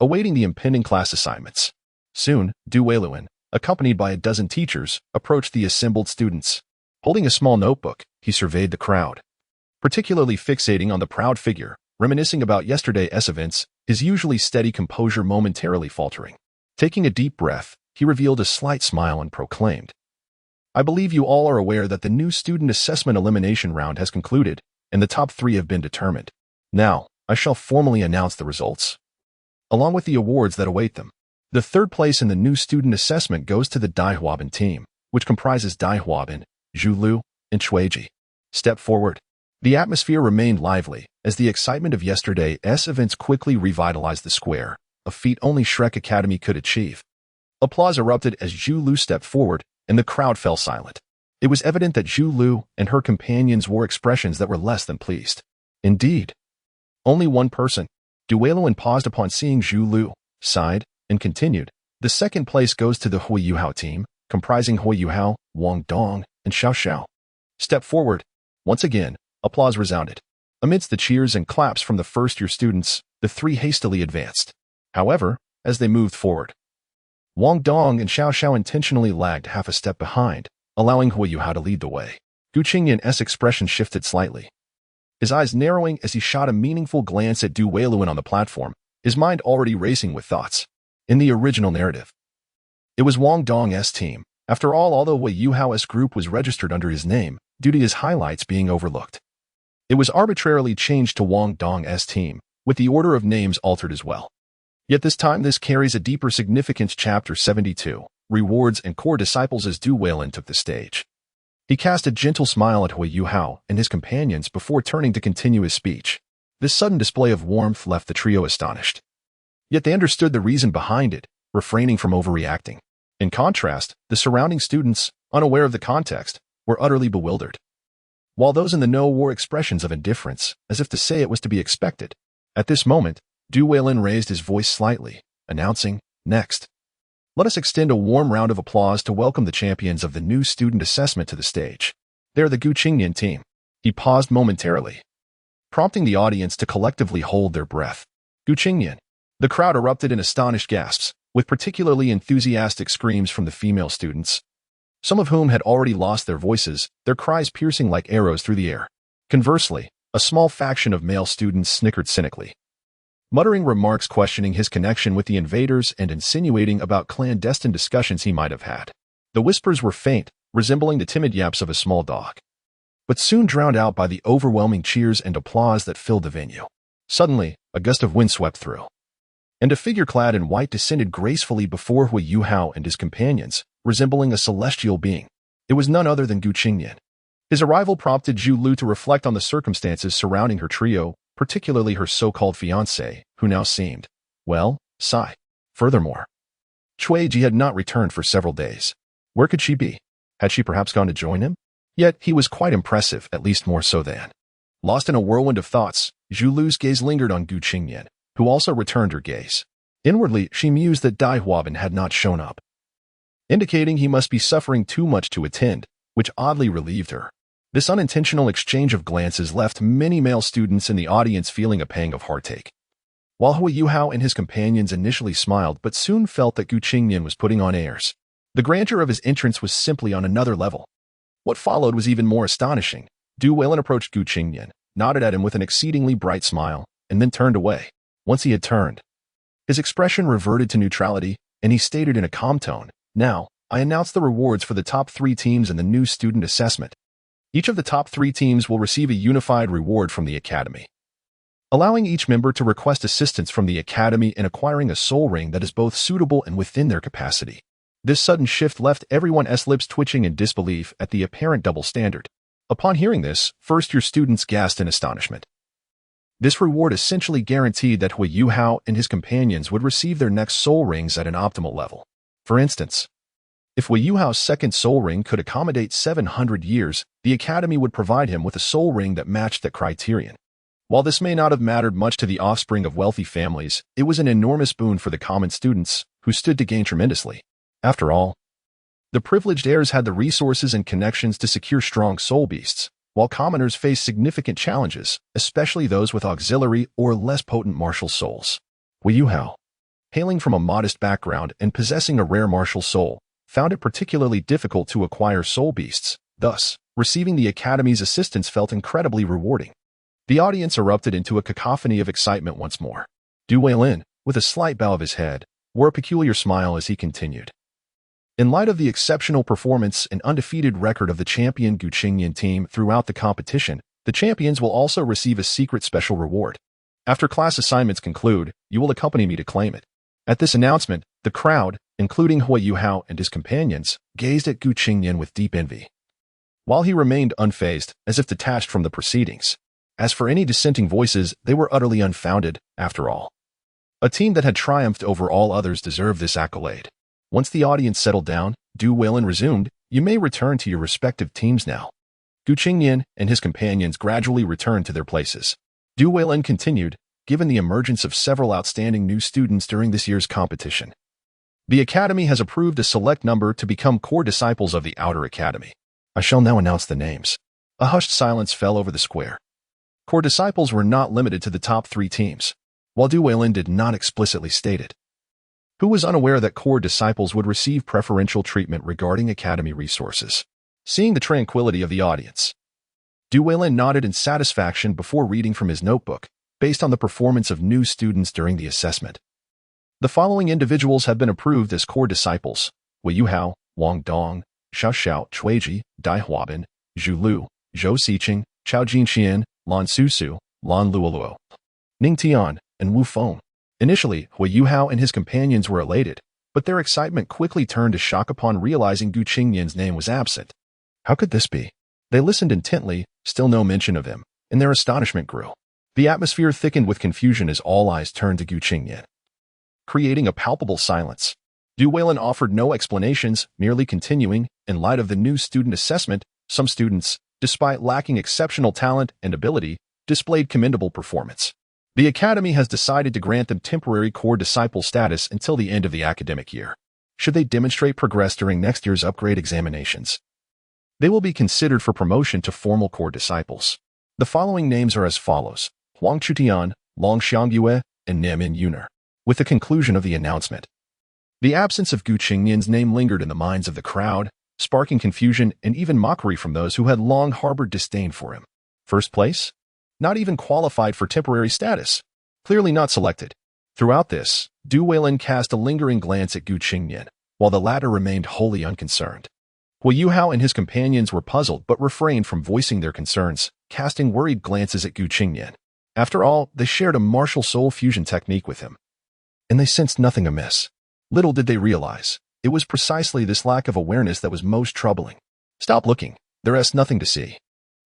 awaiting the impending class assignments. Soon, Douluo, accompanied by a dozen teachers, approached the assembled students. Holding a small notebook, he surveyed the crowd, particularly fixating on the proud figure, reminiscing about yesterday's events, his usually steady composure momentarily faltering. Taking a deep breath, he revealed a slight smile and proclaimed, "I believe you all are aware that the new student assessment elimination round has concluded, and the top 3 have been determined. Now, I shall formally announce the results, along with the awards that await them. The 3rd place in the new student assessment goes to the Daihuaban team, which comprises Daihuaban, Zhulu, and Chuiji. Step forward." The atmosphere remained lively, as the excitement of yesterday's events quickly revitalized the square, a feat only Shrek Academy could achieve. Applause erupted as Zhulu stepped forward, and the crowd fell silent. It was evident that Zhulu and her companions wore expressions that were less than pleased. Indeed, only one person, Douluo, paused upon seeing Zhulu, sighed, and continued, "The 2nd place goes to the Huiyuhao team, comprising Huiyuhao, Wong Dong, and Xiao Xiao. Step forward." Once again, applause resounded. Amidst the cheers and claps from the first-year students, the 3 hastily advanced. However, as they moved forward, Wong Dong and Xiao Xiao intentionally lagged half a step behind, allowing Huiyuhao to lead the way. Qingnian's expression shifted slightly, his eyes narrowing as he shot a meaningful glance at Douluo on the platform, his mind already racing with thoughts. In the original narrative, it was Wong Dong's team. After all, although Huiyuhao's group was registered under his name, due to his highlights being overlooked, it was arbitrarily changed to Wong Dong's team, with the order of names altered as well. Yet this time this carries a deeper significance. Chapter 72, Rewards and Core Disciples. As Douluo took the stage, he cast a gentle smile at Huiyuhao and his companions before turning to continue his speech. This sudden display of warmth left the trio astonished. Yet they understood the reason behind it, refraining from overreacting. In contrast, the surrounding students, unaware of the context, were utterly bewildered, while those in the know wore expressions of indifference, as if to say it was to be expected. At this moment, Douluo raised his voice slightly, announcing, "Next, let us extend a warm round of applause to welcome the champions of the new student assessment to the stage. They are the Qingnian team." He paused momentarily, prompting the audience to collectively hold their breath. Qingnian. The crowd erupted in astonished gasps, with particularly enthusiastic screams from the female students, some of whom had already lost their voices, their cries piercing like arrows through the air. Conversely, a small faction of male students snickered cynically, muttering remarks questioning his connection with the invaders and insinuating about clandestine discussions he might have had. The whispers were faint, resembling the timid yaps of a small dog, but soon drowned out by the overwhelming cheers and applause that filled the venue. Suddenly, a gust of wind swept through, and a figure clad in white descended gracefully before Huiyuhao and his companions, resembling a celestial being. It was none other than Qingnian. His arrival prompted Zhulu to reflect on the circumstances surrounding her trio, particularly her so-called fiancé, who now seemed, well, sigh. Furthermore, Chuiji had not returned for several days. Where could she be? Had she perhaps gone to join him? Yet he was quite impressive, at least more so than. Lost in a whirlwind of thoughts, Zhulu's gaze lingered on Qingnian, who also returned her gaze. Inwardly, she mused that Daihuaban had not shown up, indicating he must be suffering too much to attend, which oddly relieved her. This unintentional exchange of glances left many male students in the audience feeling a pang of heartache. While Huiyuhao and his companions initially smiled but soon felt that Qingnian was putting on airs, the grandeur of his entrance was simply on another level. What followed was even more astonishing. Douluo approached Qingnian, nodded at him with an exceedingly bright smile, and then turned away. Once he had turned, his expression reverted to neutrality, and he stated in a calm tone, "Now, I announce the rewards for the top 3 teams in the new student assessment. Each of the top 3 teams will receive a unified reward from the Academy, allowing each member to request assistance from the Academy in acquiring a soul ring that is both suitable and within their capacity." This sudden shift left everyone's lips twitching in disbelief at the apparent double standard. Upon hearing this, first-year students gasped in astonishment. This reward essentially guaranteed that Huiyuhao and his companions would receive their next soul rings at an optimal level. For instance, if Huiyuhao's 2nd soul ring could accommodate 700 years, the Academy would provide him with a soul ring that matched that criterion. While this may not have mattered much to the offspring of wealthy families, it was an enormous boon for the common students, who stood to gain tremendously. After all, the privileged heirs had the resources and connections to secure strong soul beasts, while commoners face significant challenges, especially those with auxiliary or less potent martial souls. Wu Hao, hailing from a modest background and possessing a rare martial soul, found it particularly difficult to acquire soul beasts. Thus, receiving the Academy's assistance felt incredibly rewarding. The audience erupted into a cacophony of excitement once more. Du Weilin, with a slight bow of his head, wore a peculiar smile as he continued. In light of the exceptional performance and undefeated record of the champion Qingnian team throughout the competition, the champions will also receive a secret special reward. After class assignments conclude, you will accompany me to claim it. At this announcement, the crowd, including Hu Hao and his companions, gazed at Qingnian with deep envy, while he remained unfazed, as if detached from the proceedings. As for any dissenting voices, they were utterly unfounded, after all. A team that had triumphed over all others deserved this accolade. Once the audience settled down, Du Weilin resumed, "You may return to your respective teams now." Qingnian and his companions gradually returned to their places. Du Weilin continued, "Given the emergence of several outstanding new students during this year's competition, the Academy has approved a select number to become core disciples of the Outer Academy. I shall now announce the names." A hushed silence fell over the square. Core disciples were not limited to the top 3 teams, while Du Weilin did not explicitly state it. Who was unaware that core disciples would receive preferential treatment regarding Academy resources? Seeing the tranquility of the audience, Du Weilin nodded in satisfaction before reading from his notebook, based on the performance of new students during the assessment. The following individuals have been approved as core disciples: Wu Hao, Wong Dong, Xiao Xiao, Chuiji, Dai Huabin, Zhu Lu, Zhou Xiqing, Chao Jinxian, Lan Susu, Lan Luoluo, Ning Tian, and Wu Feng. Initially, Wu Hao and his companions were elated, but their excitement quickly turned to shock upon realizing Qingnian's name was absent. How could this be? They listened intently, still no mention of him, and their astonishment grew. The atmosphere thickened with confusion as all eyes turned to Qingnian, creating a palpable silence. Du Weilin offered no explanations, merely continuing, "In light of the new student assessment, some students, despite lacking exceptional talent and ability, displayed commendable performance. The Academy has decided to grant them temporary core disciple status until the end of the academic year. Should they demonstrate progress during next year's upgrade examinations, they will be considered for promotion to formal core disciples." The following names are as follows: Huang Chutian, Long Xiangyue, and Nemin Yuner. With the conclusion of the announcement, the absence of Qingnian's name lingered in the minds of the crowd, sparking confusion and even mockery from those who had long harbored disdain for him. First place? Not even qualified for temporary status. Clearly not selected. Throughout this, Du Weilin cast a lingering glance at Qingnian, while the latter remained wholly unconcerned. Wu Hao and his companions were puzzled but refrained from voicing their concerns, casting worried glances at Qingnian. After all, they shared a martial soul fusion technique with him, and they sensed nothing amiss. Little did they realize, it was precisely this lack of awareness that was most troubling. Stop looking. There is nothing to see.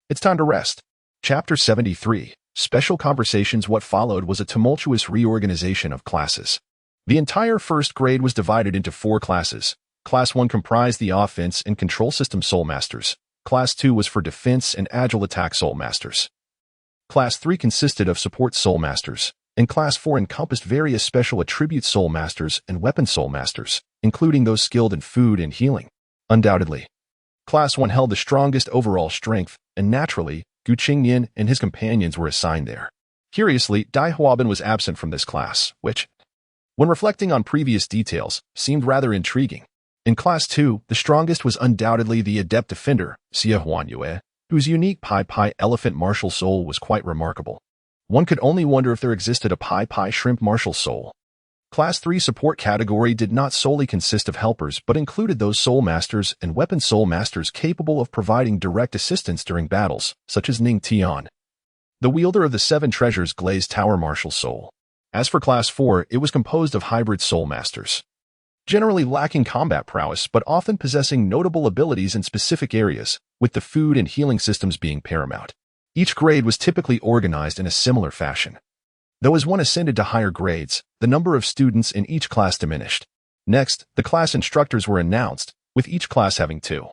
It's time to rest. Chapter 73, Special Conversations. What followed was a tumultuous reorganization of classes. The entire first grade was divided into 4 classes. Class 1 comprised the Offense and Control System Soul Masters. Class 2 was for Defense and Agile Attack Soul Masters. Class 3 consisted of Support Soul Masters, and Class 4 encompassed various Special Attribute Soul Masters and Weapon Soul Masters, including those skilled in food and healing. Undoubtedly, Class 1 held the strongest overall strength, and naturally, Qingnian and his companions were assigned there. Curiously, Dai Huabin was absent from this class, which, when reflecting on previous details, seemed rather intriguing. In Class 2, the strongest was undoubtedly the Adept Defender, Xie Huanyue, whose unique Pai Pai Elephant Martial Soul was quite remarkable. One could only wonder if there existed a Pai Pai Shrimp Martial Soul. Class 3 support category did not solely consist of helpers but included those Soul Masters and Weapon Soul Masters capable of providing direct assistance during battles, such as Ning Tian, the wielder of the 7 Treasures Glazed Tower Martial Soul. As for Class 4, it was composed of Hybrid Soul Masters, generally lacking combat prowess but often possessing notable abilities in specific areas, with the food and healing systems being paramount. Each grade was typically organized in a similar fashion. Though as one ascended to higher grades, the number of students in each class diminished. Next, the class instructors were announced, with each class having 2.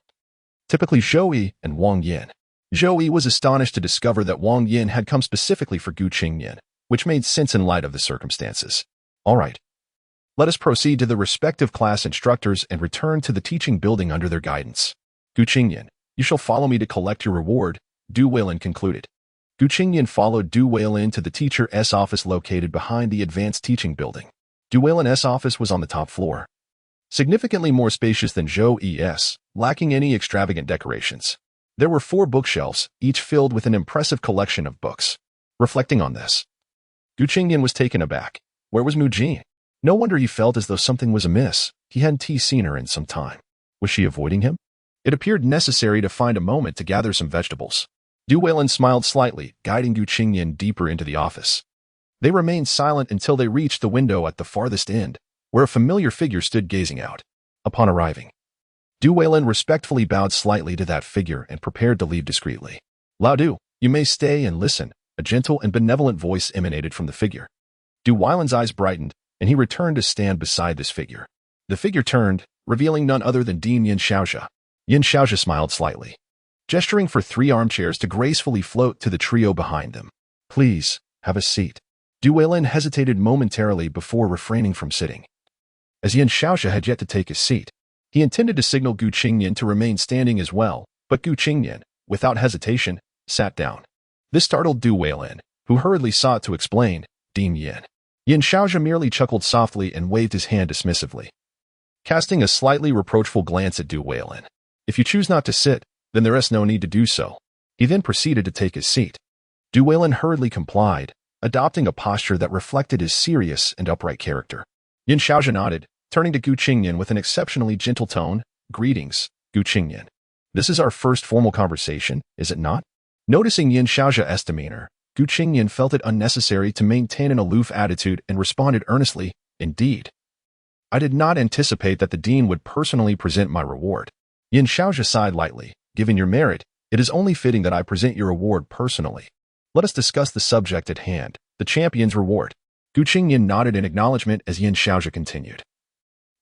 Typically Zhou and Wang Yin. Zhou was astonished to discover that Wang Yin had come specifically for Qingnian, which made sense in light of the circumstances. All right. Let us proceed to the respective class instructors and return to the teaching building under their guidance. Qingnian, you shall follow me to collect your reward. Du Weilin concluded. Qingnian followed Du Weilin to the teacher's office located behind the advanced teaching building. Du Weilin's office was on the top floor, significantly more spacious than Zhou's, lacking any extravagant decorations. There were 4 bookshelves, each filled with an impressive collection of books. Reflecting on this, Qingnian was taken aback. Where was Mujin? No wonder he felt as though something was amiss. He hadn't seen her in some time. Was she avoiding him? It appeared necessary to find a moment to gather some vegetables. Du Weilin smiled slightly, guiding Qingnian deeper into the office. They remained silent until they reached the window at the farthest end, where a familiar figure stood gazing out. Upon arriving, Du Weilin respectfully bowed slightly to that figure and prepared to leave discreetly. Lao Du, you may stay and listen, a gentle and benevolent voice emanated from the figure. Du Weilin's eyes brightened, and he returned to stand beside this figure. The figure turned, revealing none other than Dean Yin Xiaozhe. Yin Xiaozhe smiled slightly, gesturing for 3 armchairs to gracefully float to the trio behind them. Please, have a seat. Du Weilin hesitated momentarily before refraining from sitting. As Yin Xiaozhe had yet to take his seat, he intended to signal Qingnian to remain standing as well, but Qingnian, without hesitation, sat down. This startled Du Weilin, who hurriedly sought to explain, Dean Yin. Yin Xiaozhe merely chuckled softly and waved his hand dismissively, casting a slightly reproachful glance at Du Weilin. If you choose not to sit, then there is no need to do so. He then proceeded to take his seat. Du Weilin hurriedly complied, adopting a posture that reflected his serious and upright character. Yin Xiaozhe nodded, turning to Qingnian with an exceptionally gentle tone. Greetings, Qingnian. This is our first formal conversation, is it not? Noticing Yin Xiaozhe's demeanor, Qingnian felt it unnecessary to maintain an aloof attitude and responded earnestly, Indeed. I did not anticipate that the dean would personally present my reward. Yin Xiaozhe sighed lightly. Given your merit, it is only fitting that I present your award personally. Let us discuss the subject at hand, the champion's reward. Qingnian nodded in acknowledgement as Yin Xiaozhe continued.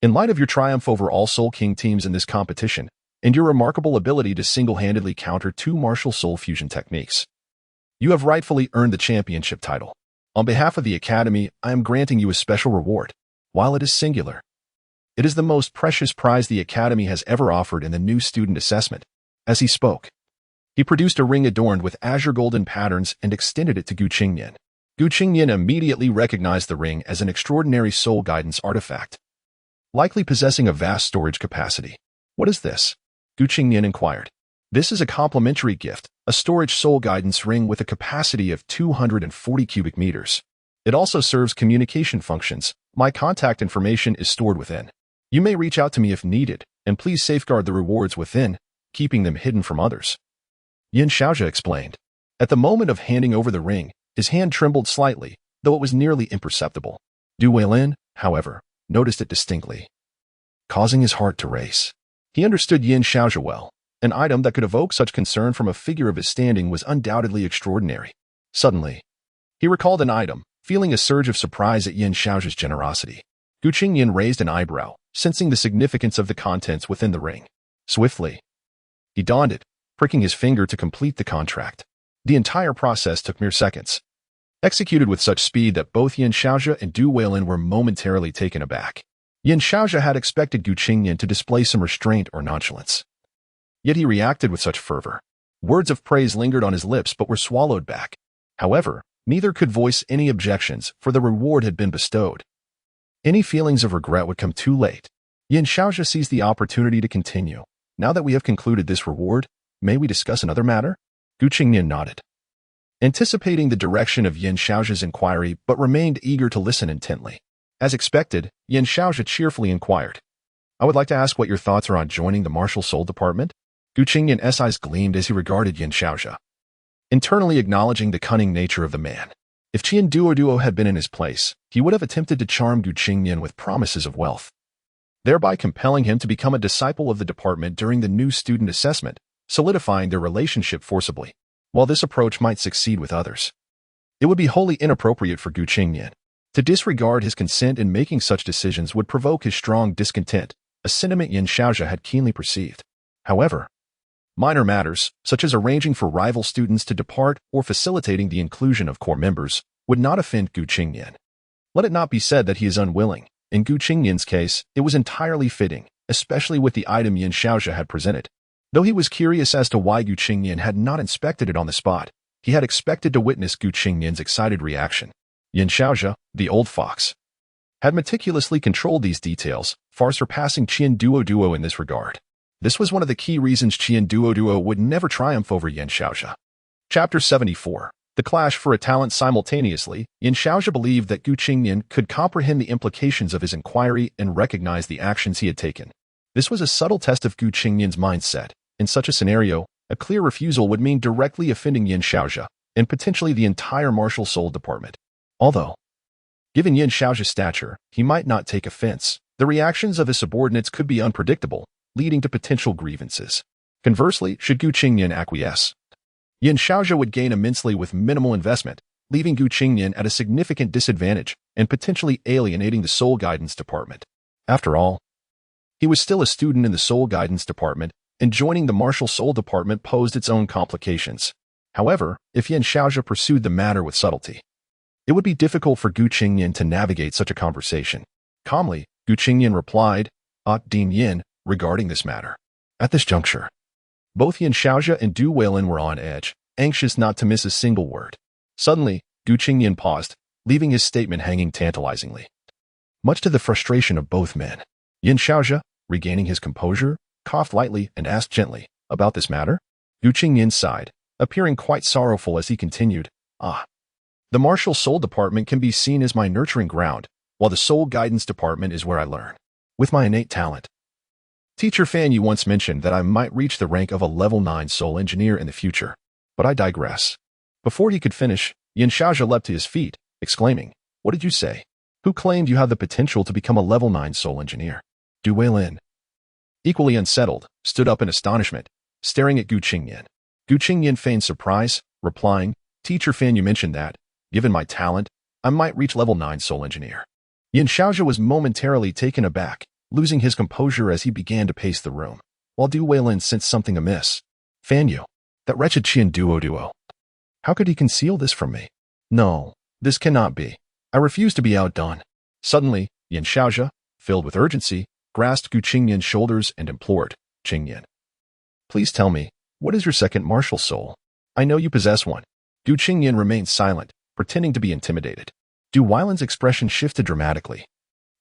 In light of your triumph over all Soul King teams in this competition, and your remarkable ability to single-handedly counter 2 martial soul fusion techniques, you have rightfully earned the championship title. On behalf of the Academy, I am granting you a special reward. While it is singular, it is the most precious prize the Academy has ever offered in the new student assessment. As he spoke, he produced a ring adorned with azure golden patterns and extended it to Qingnian. Qingnian immediately recognized the ring as an extraordinary soul guidance artifact, likely possessing a vast storage capacity. What is this? Qingnian inquired. This is a complimentary gift, a storage soul guidance ring with a capacity of 240 cubic meters. It also serves communication functions. My contact information is stored within. You may reach out to me if needed, and please safeguard the rewards within, keeping them hidden from others. Yin Xiaozhe explained. At the moment of handing over the ring, his hand trembled slightly, though it was nearly imperceptible. Du Weilin, however, noticed it distinctly, causing his heart to race. He understood Yin Xiaozhe well. An item that could evoke such concern from a figure of his standing was undoubtedly extraordinary. Suddenly, he recalled an item, feeling a surge of surprise at Yin Xiaozhe's generosity. Qingnian raised an eyebrow, sensing the significance of the contents within the ring. Swiftly, he donned it, pricking his finger to complete the contract. The entire process took mere seconds, executed with such speed that both Yin Xiaozhe and Du Weilin were momentarily taken aback. Yin Xiaozhe had expected Qingnian to display some restraint or nonchalance, yet he reacted with such fervor. Words of praise lingered on his lips but were swallowed back. However, neither could voice any objections, for the reward had been bestowed. Any feelings of regret would come too late. Yin Xiaozhe seized the opportunity to continue. Now that we have concluded this reward, may we discuss another matter? Qingnian nodded, anticipating the direction of Yin Xiaozhe's inquiry, but remained eager to listen intently. As expected, Yin Xiaozhe cheerfully inquired. I would like to ask what your thoughts are on joining the Martial Soul Department? Qingnian's eyes gleamed as he regarded Yin Xiaozhe, internally acknowledging the cunning nature of the man. If Duoluo had been in his place, he would have attempted to charm Qingnian with promises of wealth, thereby compelling him to become a disciple of the department during the new student assessment, solidifying their relationship forcibly. While this approach might succeed with others, it would be wholly inappropriate for Qingnian. To disregard his consent in making such decisions would provoke his strong discontent, a sentiment Yin Xiaozhe had keenly perceived. However, minor matters, such as arranging for rival students to depart or facilitating the inclusion of core members, would not offend Qingnian. Let it not be said that he is unwilling. In Qingnian's case, it was entirely fitting, especially with the item Yin Xiaozhe had presented. Though he was curious as to why Gu Qingnian had not inspected it on the spot, he had expected to witness Gu Qingnian's excited reaction. Yin Xiaozhe, the old fox, had meticulously controlled these details, far surpassing Qian Duo in this regard. This was one of the key reasons Qian Duo would never triumph over Yin Xiaozhe. Chapter 74. The Clash for a Talent. Simultaneously, Yin Xiaozhe believed that Gu Qingnian could comprehend the implications of his inquiry and recognize the actions he had taken. This was a subtle test of Gu Qingnian's mindset. In such a scenario, a clear refusal would mean directly offending Yin Xiaozhe, and potentially the entire martial soul department. Although, given Yin Xiaozhe's stature, he might not take offense. The reactions of his subordinates could be unpredictable, leading to potential grievances. Conversely, should Gu Qingnian acquiesce, Yin Xiaozhe would gain immensely with minimal investment, leaving Gu Qingnian at a significant disadvantage and potentially alienating the soul guidance department. After all, he was still a student in the soul guidance department, and joining the martial soul department posed its own complications. However, if Yin Xiaozhe pursued the matter with subtlety, it would be difficult for Gu Qingnian to navigate such a conversation. Calmly, Gu Qingnian replied, Din Yin, regarding this matter. At this juncture, both Yin Xiaozhe and Douluo were on edge, anxious not to miss a single word. Suddenly, Gu Qingnian paused, leaving his statement hanging tantalizingly. Much to the frustration of both men, Yin Xiaozhe, regaining his composure, coughed lightly and asked gently, about this matter? Gu Qingnian sighed, appearing quite sorrowful as he continued, The martial soul department can be seen as my nurturing ground, while the soul guidance department is where I learn. With my innate talent. Teacher Fan Yu once mentioned that I might reach the rank of a level 9 soul engineer in the future. But I digress. Before he could finish, Yin Xiaozhe leapt to his feet, exclaiming, What did you say? Who claimed you have the potential to become a level 9 soul engineer? Duel, equally unsettled, stood up in astonishment, staring at Gu Qingnian. Gu Qingnian feigned surprise, replying, Teacher Fan Yu mentioned that, given my talent, I might reach level 9 soul engineer. Yin Xiaozhe was momentarily taken aback, losing his composure as he began to pace the room, while Douluo sensed something amiss. Fan Yu, that wretched Qian Duo. How could he conceal this from me? No, this cannot be. I refuse to be outdone. Suddenly, Yin Xiaozhe, filled with urgency, grasped Gu Qingnian's shoulders and implored, Qingnian, please tell me, what is your second martial soul? I know you possess one. Gu Qingnian remained silent, pretending to be intimidated. Duilan's expression shifted dramatically,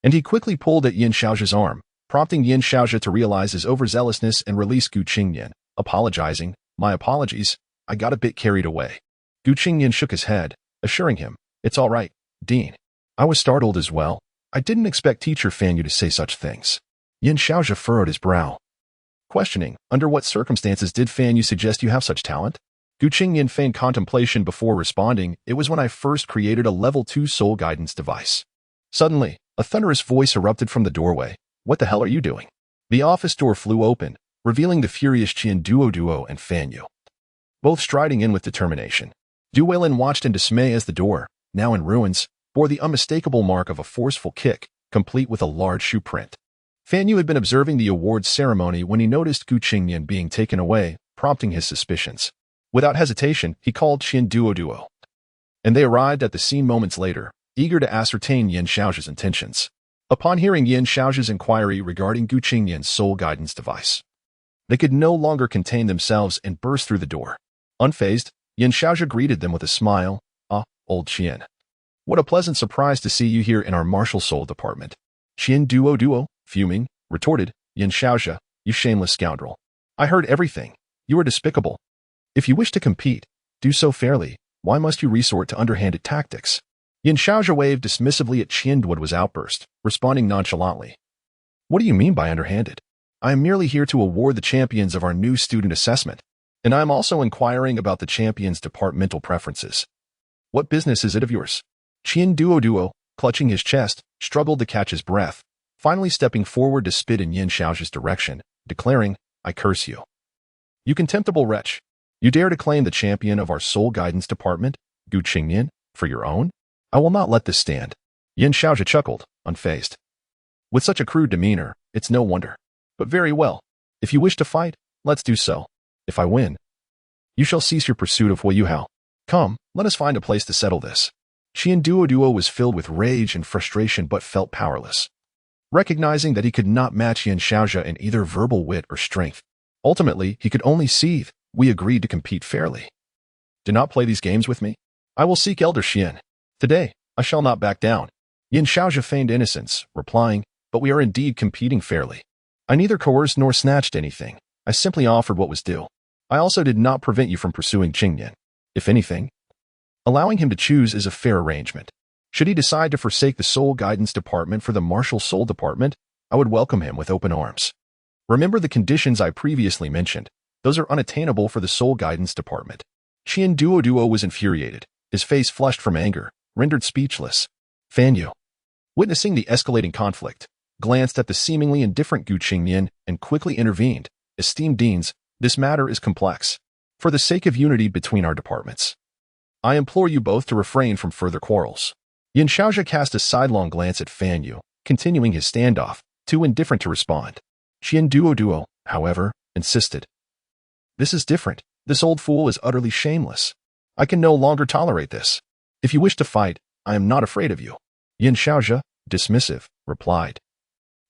and he quickly pulled at Yin Xiaozhe's arm, prompting Yin Xiaozhe to realize his overzealousness and release Gu Qingnian, apologizing, My apologies, I got a bit carried away. Gu Qingnian shook his head, assuring him, It's all right, Dean. I was startled as well. I didn't expect Teacher Fan Yu to say such things. Yin Xiaozhe furrowed his brow, questioning, Under what circumstances did Fan Yu suggest you have such talent? Gu Qingnian feigned contemplation before responding, It was when I first created a level 2 soul guidance device. Suddenly, a thunderous voice erupted from the doorway. What the hell are you doing? The office door flew open, revealing the furious Qian Duo and Fan Yu, both striding in with determination. Duelin watched in dismay as the door, now in ruins, bore the unmistakable mark of a forceful kick, complete with a large shoe print. Fan Yu had been observing the awards ceremony when he noticed Gu Qingnian being taken away, prompting his suspicions. Without hesitation, he called Qian Duo, and they arrived at the scene moments later, eager to ascertain Yin Xiaozhe's intentions. Upon hearing Yin Xiaozhe's inquiry regarding Gu Qingnian's soul guidance device, they could no longer contain themselves and burst through the door. Unfazed, Yin Xiaozhe greeted them with a smile. Old Qian. What a pleasant surprise to see you here in our martial soul department. Qian Duo, fuming, retorted, Yin Xiaozhe, you shameless scoundrel. I heard everything. You are despicable. If you wish to compete, do so fairly. Why must you resort to underhanded tactics? Yin Xiaozhe waved dismissively at Qian Duo's outburst, responding nonchalantly. What do you mean by underhanded? I am merely here to award the champions of our new student assessment, and I am also inquiring about the champions' departmental preferences. What business is it of yours? Qian Duo, clutching his chest, struggled to catch his breath, finally stepping forward to spit in Yin Xiaozhe's direction, declaring, I curse you. You contemptible wretch. You dare to claim the champion of our soul guidance department, Gu Qingnian, for your own? I will not let this stand. Yin Xiaozhe chuckled, unfazed. With such a crude demeanor, it's no wonder. But very well. If you wish to fight, let's do so. If I win, you shall cease your pursuit of Hu Hao. Come, let us find a place to settle this. Qian Duo was filled with rage and frustration but felt powerless. Recognizing that he could not match Yin Xiaozhe in either verbal wit or strength, Ultimately, he could only seethe. We agreed to compete fairly. Do not play these games with me. I will seek Elder Xian. Today, I shall not back down. Yin Shaozhe feigned innocence, replying, but we are indeed competing fairly. I neither coerced nor snatched anything. I simply offered what was due. I also did not prevent you from pursuing Qingnian. If anything, allowing him to choose is a fair arrangement. Should he decide to forsake the Soul Guidance Department for the Martial Soul Department, I would welcome him with open arms. Remember the conditions I previously mentioned. Those are unattainable for the Soul Guidance Department. Duo was infuriated, his face flushed from anger, rendered speechless. Fan Yu, witnessing the escalating conflict, glanced at the seemingly indifferent Qingnian and quickly intervened. Esteemed deans, this matter is complex. For the sake of unity between our departments, I implore you both to refrain from further quarrels. Yin Shaozhe cast a sidelong glance at Fan Yu, continuing his standoff, too indifferent to respond. Duo, however, insisted. This is different. This old fool is utterly shameless. I can no longer tolerate this. If you wish to fight, I am not afraid of you. Yin Shaozhe, dismissive, replied.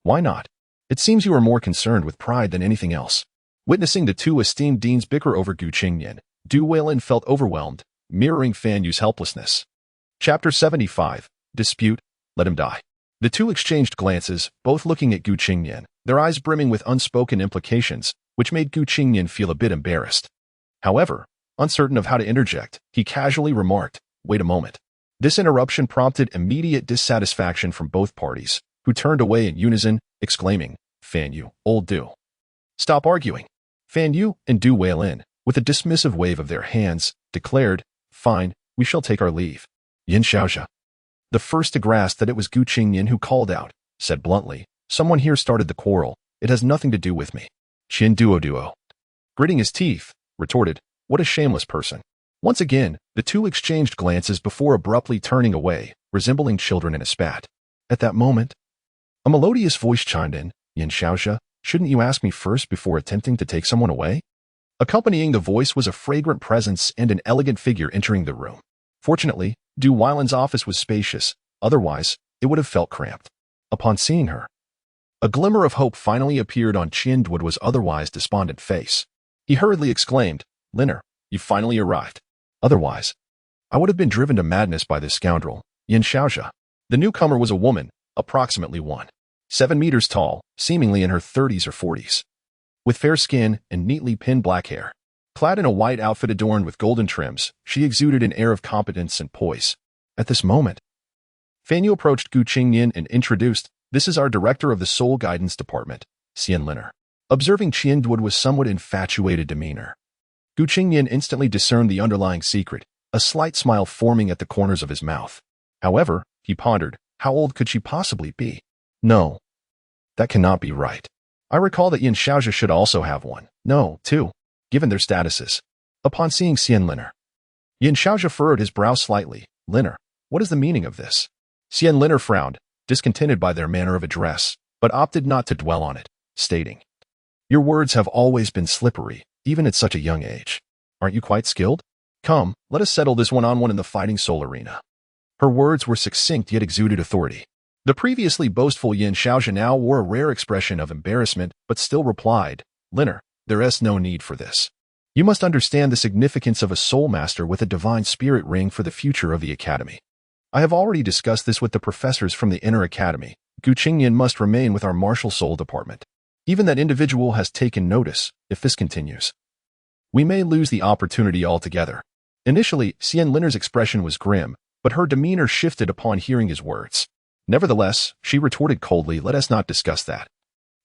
Why not? It seems you are more concerned with pride than anything else. Witnessing the two esteemed deans bicker over Qingnian, Duel felt overwhelmed, mirroring Fan Yu's helplessness. Chapter 75, Dispute, Let Him Die. The two exchanged glances, both looking at Qingnian, their eyes brimming with unspoken implications, which made Qingnian feel a bit embarrassed. However, uncertain of how to interject, he casually remarked, wait a moment. This interruption prompted immediate dissatisfaction from both parties, who turned away in unison, exclaiming, Fan Yu, old Du. Stop arguing. Fan Yu and Du Weilin, with a dismissive wave of their hands, declared, fine, we shall take our leave. Yin Shaozhe, the first to grasp that it was Qingnian who called out, said bluntly, someone here started the quarrel. It has nothing to do with me. Duo, gritting his teeth, retorted, what a shameless person. Once again, the two exchanged glances before abruptly turning away, resembling children in a spat. At that moment, a melodious voice chimed in, Yin Shaozhe, shouldn't you ask me first before attempting to take someone away? Accompanying the voice was a fragrant presence and an elegant figure entering the room. Fortunately, Du Weilin's office was spacious, otherwise, it would have felt cramped. Upon seeing her, a glimmer of hope finally appeared on Duo's otherwise despondent face. He hurriedly exclaimed, Linner, you finally arrived. Otherwise, I would have been driven to madness by this scoundrel, Yin Shaozhe. The newcomer was a woman, approximately 1.7 meters tall, seemingly in her 30s or 40s. With fair skin and neatly pinned black hair. Clad in a white outfit adorned with golden trims, she exuded an air of competence and poise. At this moment, Fan Yu approached Qingnian and introduced, this is our director of the Soul Guidance Department, Xian Linner. Observing Duo with somewhat infatuated demeanor, Qingnian instantly discerned the underlying secret, a slight smile forming at the corners of his mouth. However, he pondered, how old could she possibly be? No, that cannot be right. I recall that Yin Shaozhe should also have one. No, two, given their statuses. Upon seeing Xian Linner, Yin Shaozhe furrowed his brow slightly. Linner, what is the meaning of this? Xian Linner frowned, discontented by their manner of address, but opted not to dwell on it, stating, your words have always been slippery, even at such a young age. Aren't you quite skilled? Come, let us settle this one-on-one in the fighting soul arena. Her words were succinct yet exuded authority. The previously boastful Yin Shaozhe now wore a rare expression of embarrassment, but still replied, Linner, there is no need for this. You must understand the significance of a soul master with a divine spirit ring for the future of the academy. I have already discussed this with the professors from the inner academy. Qingnian must remain with our martial soul department. Even that individual has taken notice. If this continues, we may lose the opportunity altogether. Initially, Xian Linner's expression was grim, but her demeanor shifted upon hearing his words. Nevertheless, she retorted coldly, let us not discuss that.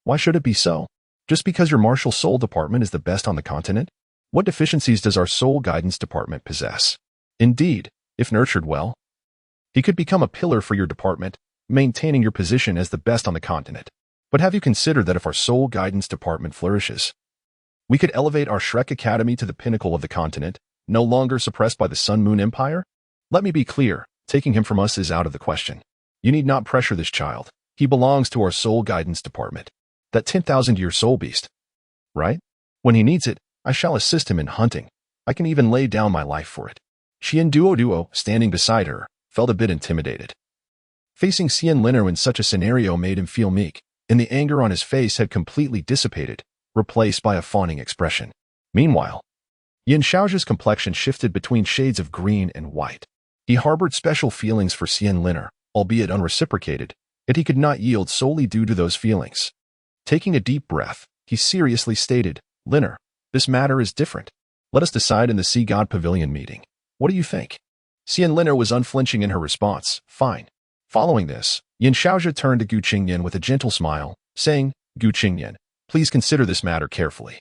Why should it be so? Just because your martial soul department is the best on the continent? What deficiencies does our soul guidance department possess? Indeed, if nurtured well, he could become a pillar for your department, maintaining your position as the best on the continent. But have you considered that if our soul guidance department flourishes, we could elevate our Shrek Academy to the pinnacle of the continent, no longer suppressed by the Sun Moon Empire? Let me be clear, taking him from us is out of the question. You need not pressure this child. He belongs to our soul guidance department. That 10,000-year soul beast. Right? When he needs it, I shall assist him in hunting. I can even lay down my life for it. Duo, standing beside her, felt a bit intimidated. Facing Xian Linner in such a scenario made him feel meek, and the anger on his face had completely dissipated. replaced by a fawning expression. Meanwhile, Yin Xiaozhi's complexion shifted between shades of green and white. He harbored special feelings for Xian Liner, albeit unreciprocated, yet he could not yield solely due to those feelings. Taking a deep breath, he seriously stated, "Liner, this matter is different. Let us decide in the Sea God Pavilion meeting. What do you think?" Xian Liner was unflinching in her response, "Fine." Following this, Yin Xiaozhi turned to Gu Qingnian with a gentle smile, saying, "Gu Qingnian, please consider this matter carefully.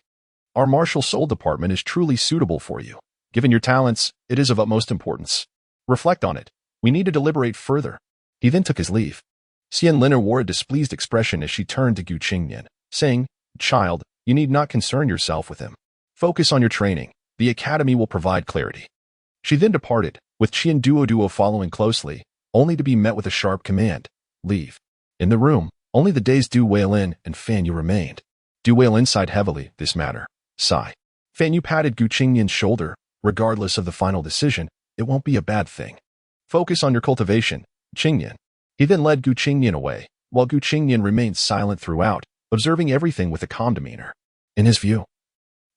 Our martial soul department is truly suitable for you. Given your talents, it is of utmost importance. Reflect on it. We need to deliberate further." He then took his leave. Xian Liner wore a displeased expression as she turned to Gu Qingnian, saying, "Child, you need not concern yourself with him. Focus on your training. The academy will provide clarity." She then departed, with Duo following closely, only to be met with a sharp command, "Leave." In the room, only the dazed Du Weilin and Fan Yu remained. Du Weilin sighed heavily, "This matter." Sigh. Fan Yu patted Gu Qingnian's shoulder. "Regardless of the final decision, it won't be a bad thing. Focus on your cultivation, Qingnian." He then led Gu Qingnian away, while Gu Qingnian remained silent throughout, observing everything with a calm demeanor. In his view,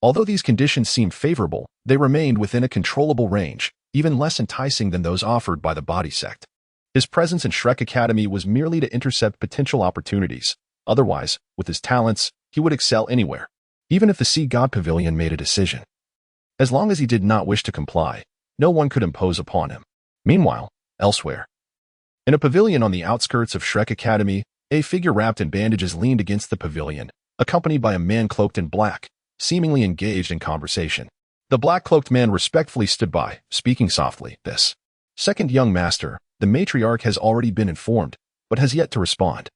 although these conditions seemed favorable, they remained within a controllable range, even less enticing than those offered by the Body Sect. His presence in Shrek Academy was merely to intercept potential opportunities. Otherwise, with his talents, he would excel anywhere, even if the Sea God Pavilion made a decision. As long as he did not wish to comply, no one could impose upon him. Meanwhile, elsewhere, in a pavilion on the outskirts of Shrek Academy, a figure wrapped in bandages leaned against the pavilion, accompanied by a man cloaked in black, seemingly engaged in conversation. The black-cloaked man respectfully stood by, speaking softly, "This second young master, the matriarch has already been informed, but has yet to respond.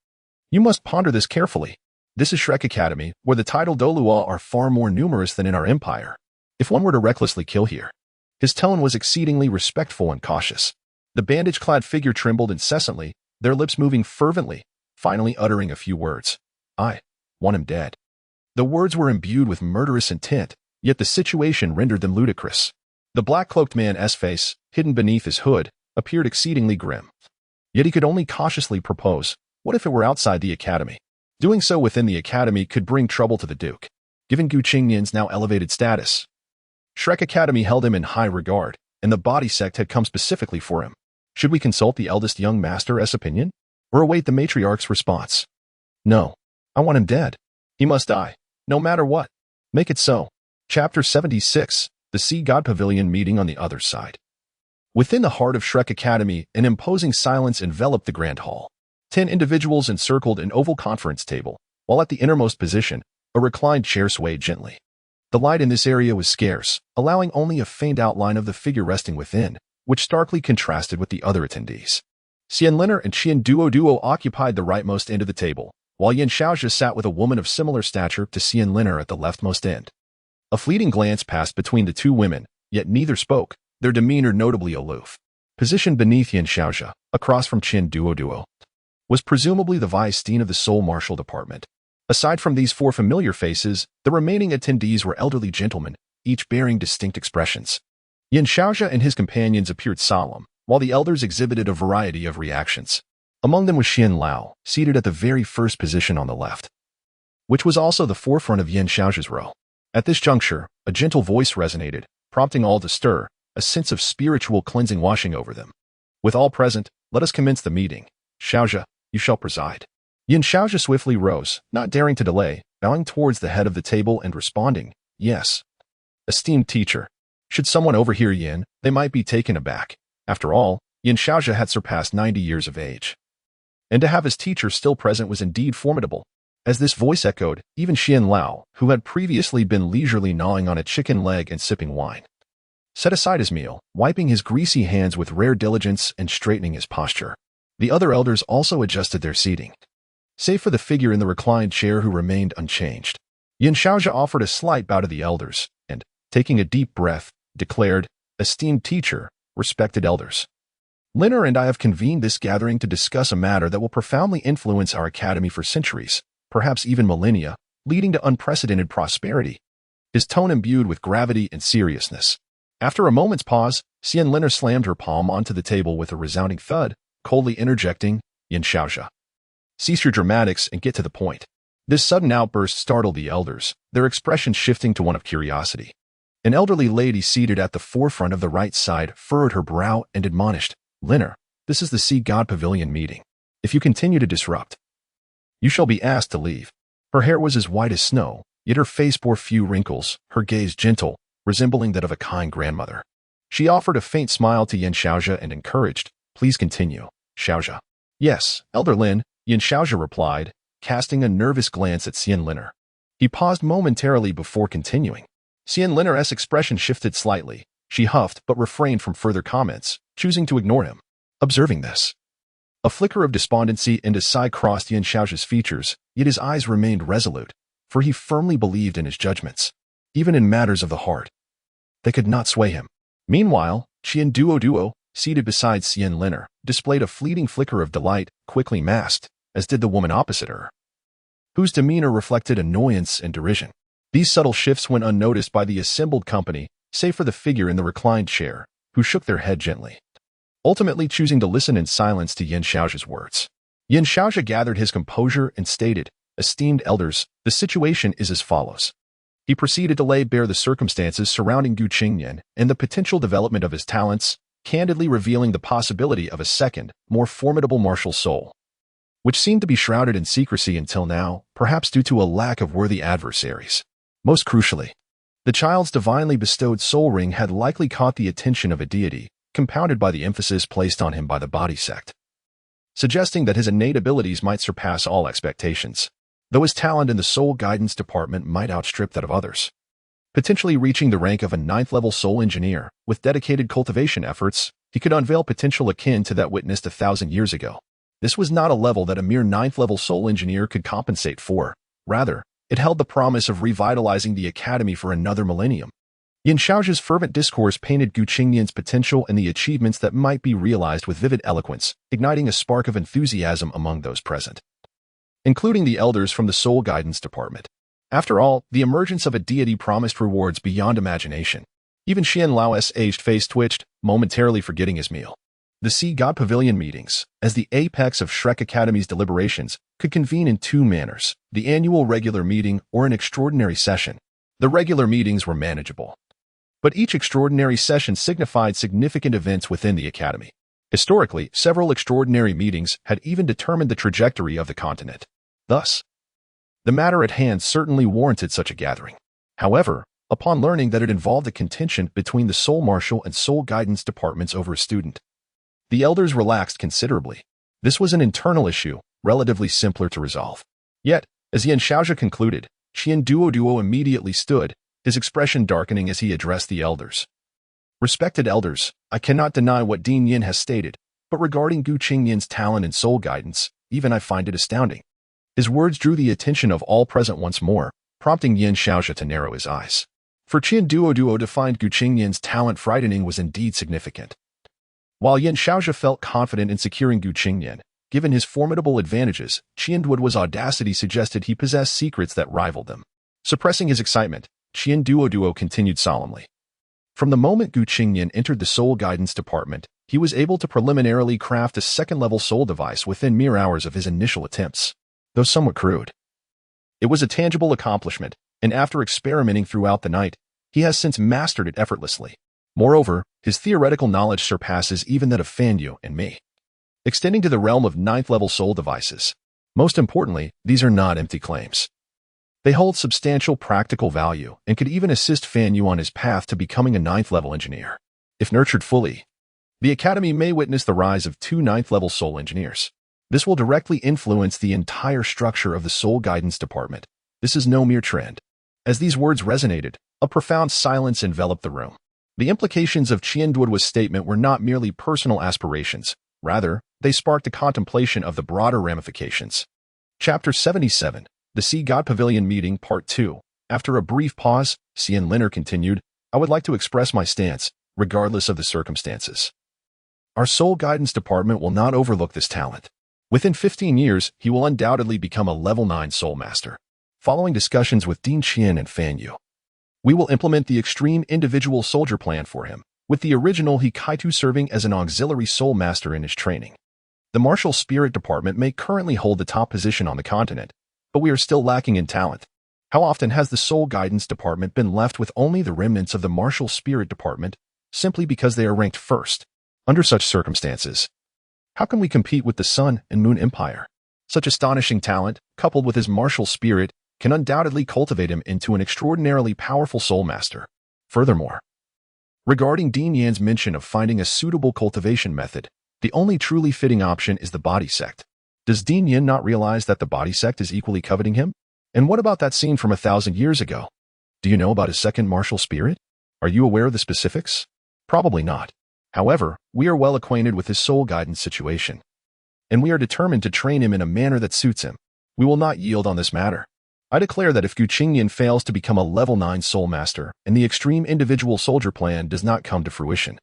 You must ponder this carefully. This is Shrek Academy, where the titled Douluo are far more numerous than in our empire. If one were to recklessly kill here." His tone was exceedingly respectful and cautious. The bandage-clad figure trembled incessantly, their lips moving fervently, finally uttering a few words. "I want him dead." The words were imbued with murderous intent, yet the situation rendered them ludicrous. The black-cloaked man's face, hidden beneath his hood, appeared exceedingly grim. Yet he could only cautiously propose, what if it were outside the academy? Doing so within the academy could bring trouble to the Duke. Given Gu Qingnian's now elevated status, Shrek Academy held him in high regard, and the Body Sect had come specifically for him. Should we consult the eldest young master's opinion, or await the matriarch's response? "No, I want him dead. He must die, no matter what." Make it so. Chapter 76, The Sea God Pavilion Meeting on the Other Side. Within the heart of Shrek Academy, an imposing silence enveloped the grand hall. 10 individuals encircled an oval conference table, while at the innermost position, a reclined chair swayed gently. The light in this area was scarce, allowing only a faint outline of the figure resting within, which starkly contrasted with the other attendees. Xian Liner and Qian Duo occupied the rightmost end of the table, while Yin Xiaozhi sat with a woman of similar stature to Xian Liner at the leftmost end. A fleeting glance passed between the two women, yet neither spoke, their demeanor notably aloof. Positioned beneath Yin Xiaozhi, across from Qian Duo, was presumably the vice dean of the Soul Martial Department. Aside from these 4 familiar faces, the remaining attendees were elderly gentlemen, each bearing distinct expressions. Yin Xiaozhi and his companions appeared solemn, while the elders exhibited a variety of reactions. Among them was Xian Lao, seated at the very first position on the left, which was also the forefront of Yin Xiaozhi's row. At this juncture, a gentle voice resonated, prompting all to stir, a sense of spiritual cleansing washing over them. "With all present, let us commence the meeting. Xiaozhi, you shall preside." Yin Xiaozhi swiftly rose, not daring to delay, bowing towards the head of the table and responding, "Yes." Esteemed teacher. Should someone overhear Yin, they might be taken aback. After all, Yin Xiaozhi had surpassed 90 years of age. And to have his teacher still present was indeed formidable. As this voice echoed, even Xian Lao, who had previously been leisurely gnawing on a chicken leg and sipping wine, set aside his meal, wiping his greasy hands with rare diligence and straightening his posture. The other elders also adjusted their seating, save for the figure in the reclined chair who remained unchanged. Yin Xiaozhi offered a slight bow to the elders, and, taking a deep breath, declared, "Esteemed teacher, respected elders. Liner and I have convened this gathering to discuss a matter that will profoundly influence our academy for centuries, perhaps even millennia, leading to unprecedented prosperity." His tone imbued with gravity and seriousness. After a moment's pause, Xian Liner slammed her palm onto the table with a resounding thud, coldly interjecting, "Yin Xiaozhi, cease your dramatics and get to the point. This sudden outburst startled the elders, their expression shifting to one of curiosity. An elderly lady seated at the forefront of the right side furrowed her brow and admonished, "Linner, this is the Sea God Pavilion meeting. If you continue to disrupt, you shall be asked to leave." Her hair was as white as snow, yet her face bore few wrinkles, her gaze gentle, resembling that of a kind grandmother. She offered a faint smile to Yin Xiaozhe and encouraged, "Please continue, Xiaozhe." "Yes, Elder Lin," Yin Xiaozhe replied, casting a nervous glance at Xian Linner. He paused momentarily before continuing. Xian Linner's expression shifted slightly. She huffed but refrained from further comments, choosing to ignore him. Observing this, a flicker of despondency and a sigh crossed Yin Xiaozhe's features, yet his eyes remained resolute, for he firmly believed in his judgments. Even in matters of the heart, they could not sway him. Meanwhile, Duo, seated beside Xian Linner, displayed a fleeting flicker of delight, quickly masked, as did the woman opposite her, whose demeanor reflected annoyance and derision. These subtle shifts went unnoticed by the assembled company, save for the figure in the reclined chair, who shook their head gently, ultimately choosing to listen in silence to Yin Xiaozhe's words. Yin Xiaozhe gathered his composure and stated, "Esteemed elders, the situation is as follows." He proceeded to lay bare the circumstances surrounding Qingnian and the potential development of his talents, candidly revealing the possibility of a second, more formidable martial soul, which seemed to be shrouded in secrecy until now, perhaps due to a lack of worthy adversaries. Most crucially, the child's divinely bestowed soul ring had likely caught the attention of a deity, compounded by the emphasis placed on him by the Body Sect, suggesting that his innate abilities might surpass all expectations, though his talent in the soul guidance department might outstrip that of others, potentially reaching the rank of a 9th-level soul engineer. With dedicated cultivation efforts, he could unveil potential akin to that witnessed 1,000 years ago. This was not a level that a mere 9th-level soul engineer could compensate for. Rather, it held the promise of revitalizing the academy for another millennium. Yin Xiaozhe's fervent discourse painted Qingnian's potential and the achievements that might be realized with vivid eloquence, igniting a spark of enthusiasm among those present, including the elders from the Soul Guidance Department. After all, the emergence of a deity promised rewards beyond imagination. Even Xian Lao's aged face twitched, momentarily forgetting his meal. The Sea God Pavilion meetings, as the apex of Shrek Academy's deliberations, could convene in two manners: the annual regular meeting or an extraordinary session. The regular meetings were manageable, but each extraordinary session signified significant events within the academy. Historically, several extraordinary meetings had even determined the trajectory of the continent. Thus, the matter at hand certainly warranted such a gathering. However, upon learning that it involved a contention between the Soul Marshal and Soul Guidance departments over a student, the elders relaxed considerably. This was an internal issue, relatively simpler to resolve. Yet, as Yin Xiaozhe concluded, Duo immediately stood, his expression darkening as he addressed the elders. "Respected elders, I cannot deny what Dean Yin has stated, but regarding Qingnian's talent and soul guidance, even I find it astounding." His words drew the attention of all present once more, prompting Yin Xiaozhe to narrow his eyes. For Duo to find Qingnian's talent frightening was indeed significant. While Yin Xiaozhe felt confident in securing Qingnian, given his formidable advantages, Duo's audacity suggested he possessed secrets that rivaled them. Suppressing his excitement, Duo continued solemnly. From the moment Qingnian entered the Soul Guidance Department, he was able to preliminarily craft a second-level soul device within mere hours of his initial attempts. Though somewhat crude, it was a tangible accomplishment, and after experimenting throughout the night, he has since mastered it effortlessly. Moreover, his theoretical knowledge surpasses even that of Fan Yu and me, extending to the realm of 9th-level soul devices. Most importantly, these are not empty claims. They hold substantial practical value and could even assist Fan Yu on his path to becoming a 9th-level engineer. If nurtured fully, the Academy may witness the rise of 2 9th-level soul engineers. This will directly influence the entire structure of the Soul Guidance Department. This is no mere trend. As these words resonated, a profound silence enveloped the room. The implications of Duo's statement were not merely personal aspirations. Rather, they sparked a contemplation of the broader ramifications. Chapter 77, The Sea God Pavilion Meeting, Part 2. After a brief pause, Xian Linner continued, "I would like to express my stance, regardless of the circumstances. Our Soul Guidance Department will not overlook this talent. Within 15 years, he will undoubtedly become a Level 9 Soul Master. Following discussions with Dean Qian and Fan Yu, we will implement the extreme individual soldier plan for him, with the original Hikaitu serving as an auxiliary Soul Master in his training. The Martial Spirit Department may currently hold the top position on the continent, but we are still lacking in talent. How often has the Soul Guidance Department been left with only the remnants of the Martial Spirit Department simply because they are ranked first? Under such circumstances, how can we compete with the Sun and Moon Empire? Such astonishing talent, coupled with his martial spirit, can undoubtedly cultivate him into an extraordinarily powerful soul master. Furthermore, regarding Qingnian's mention of finding a suitable cultivation method, the only truly fitting option is the Body Sect. Does Qingnian not realize that the Body Sect is equally coveting him? And what about that scene from 1,000 years ago? Do you know about his second martial spirit? Are you aware of the specifics? Probably not. However, we are well acquainted with his soul guidance situation, and we are determined to train him in a manner that suits him. We will not yield on this matter. I declare that if Qingnian fails to become a level 9 soul master and the extreme individual soldier plan does not come to fruition,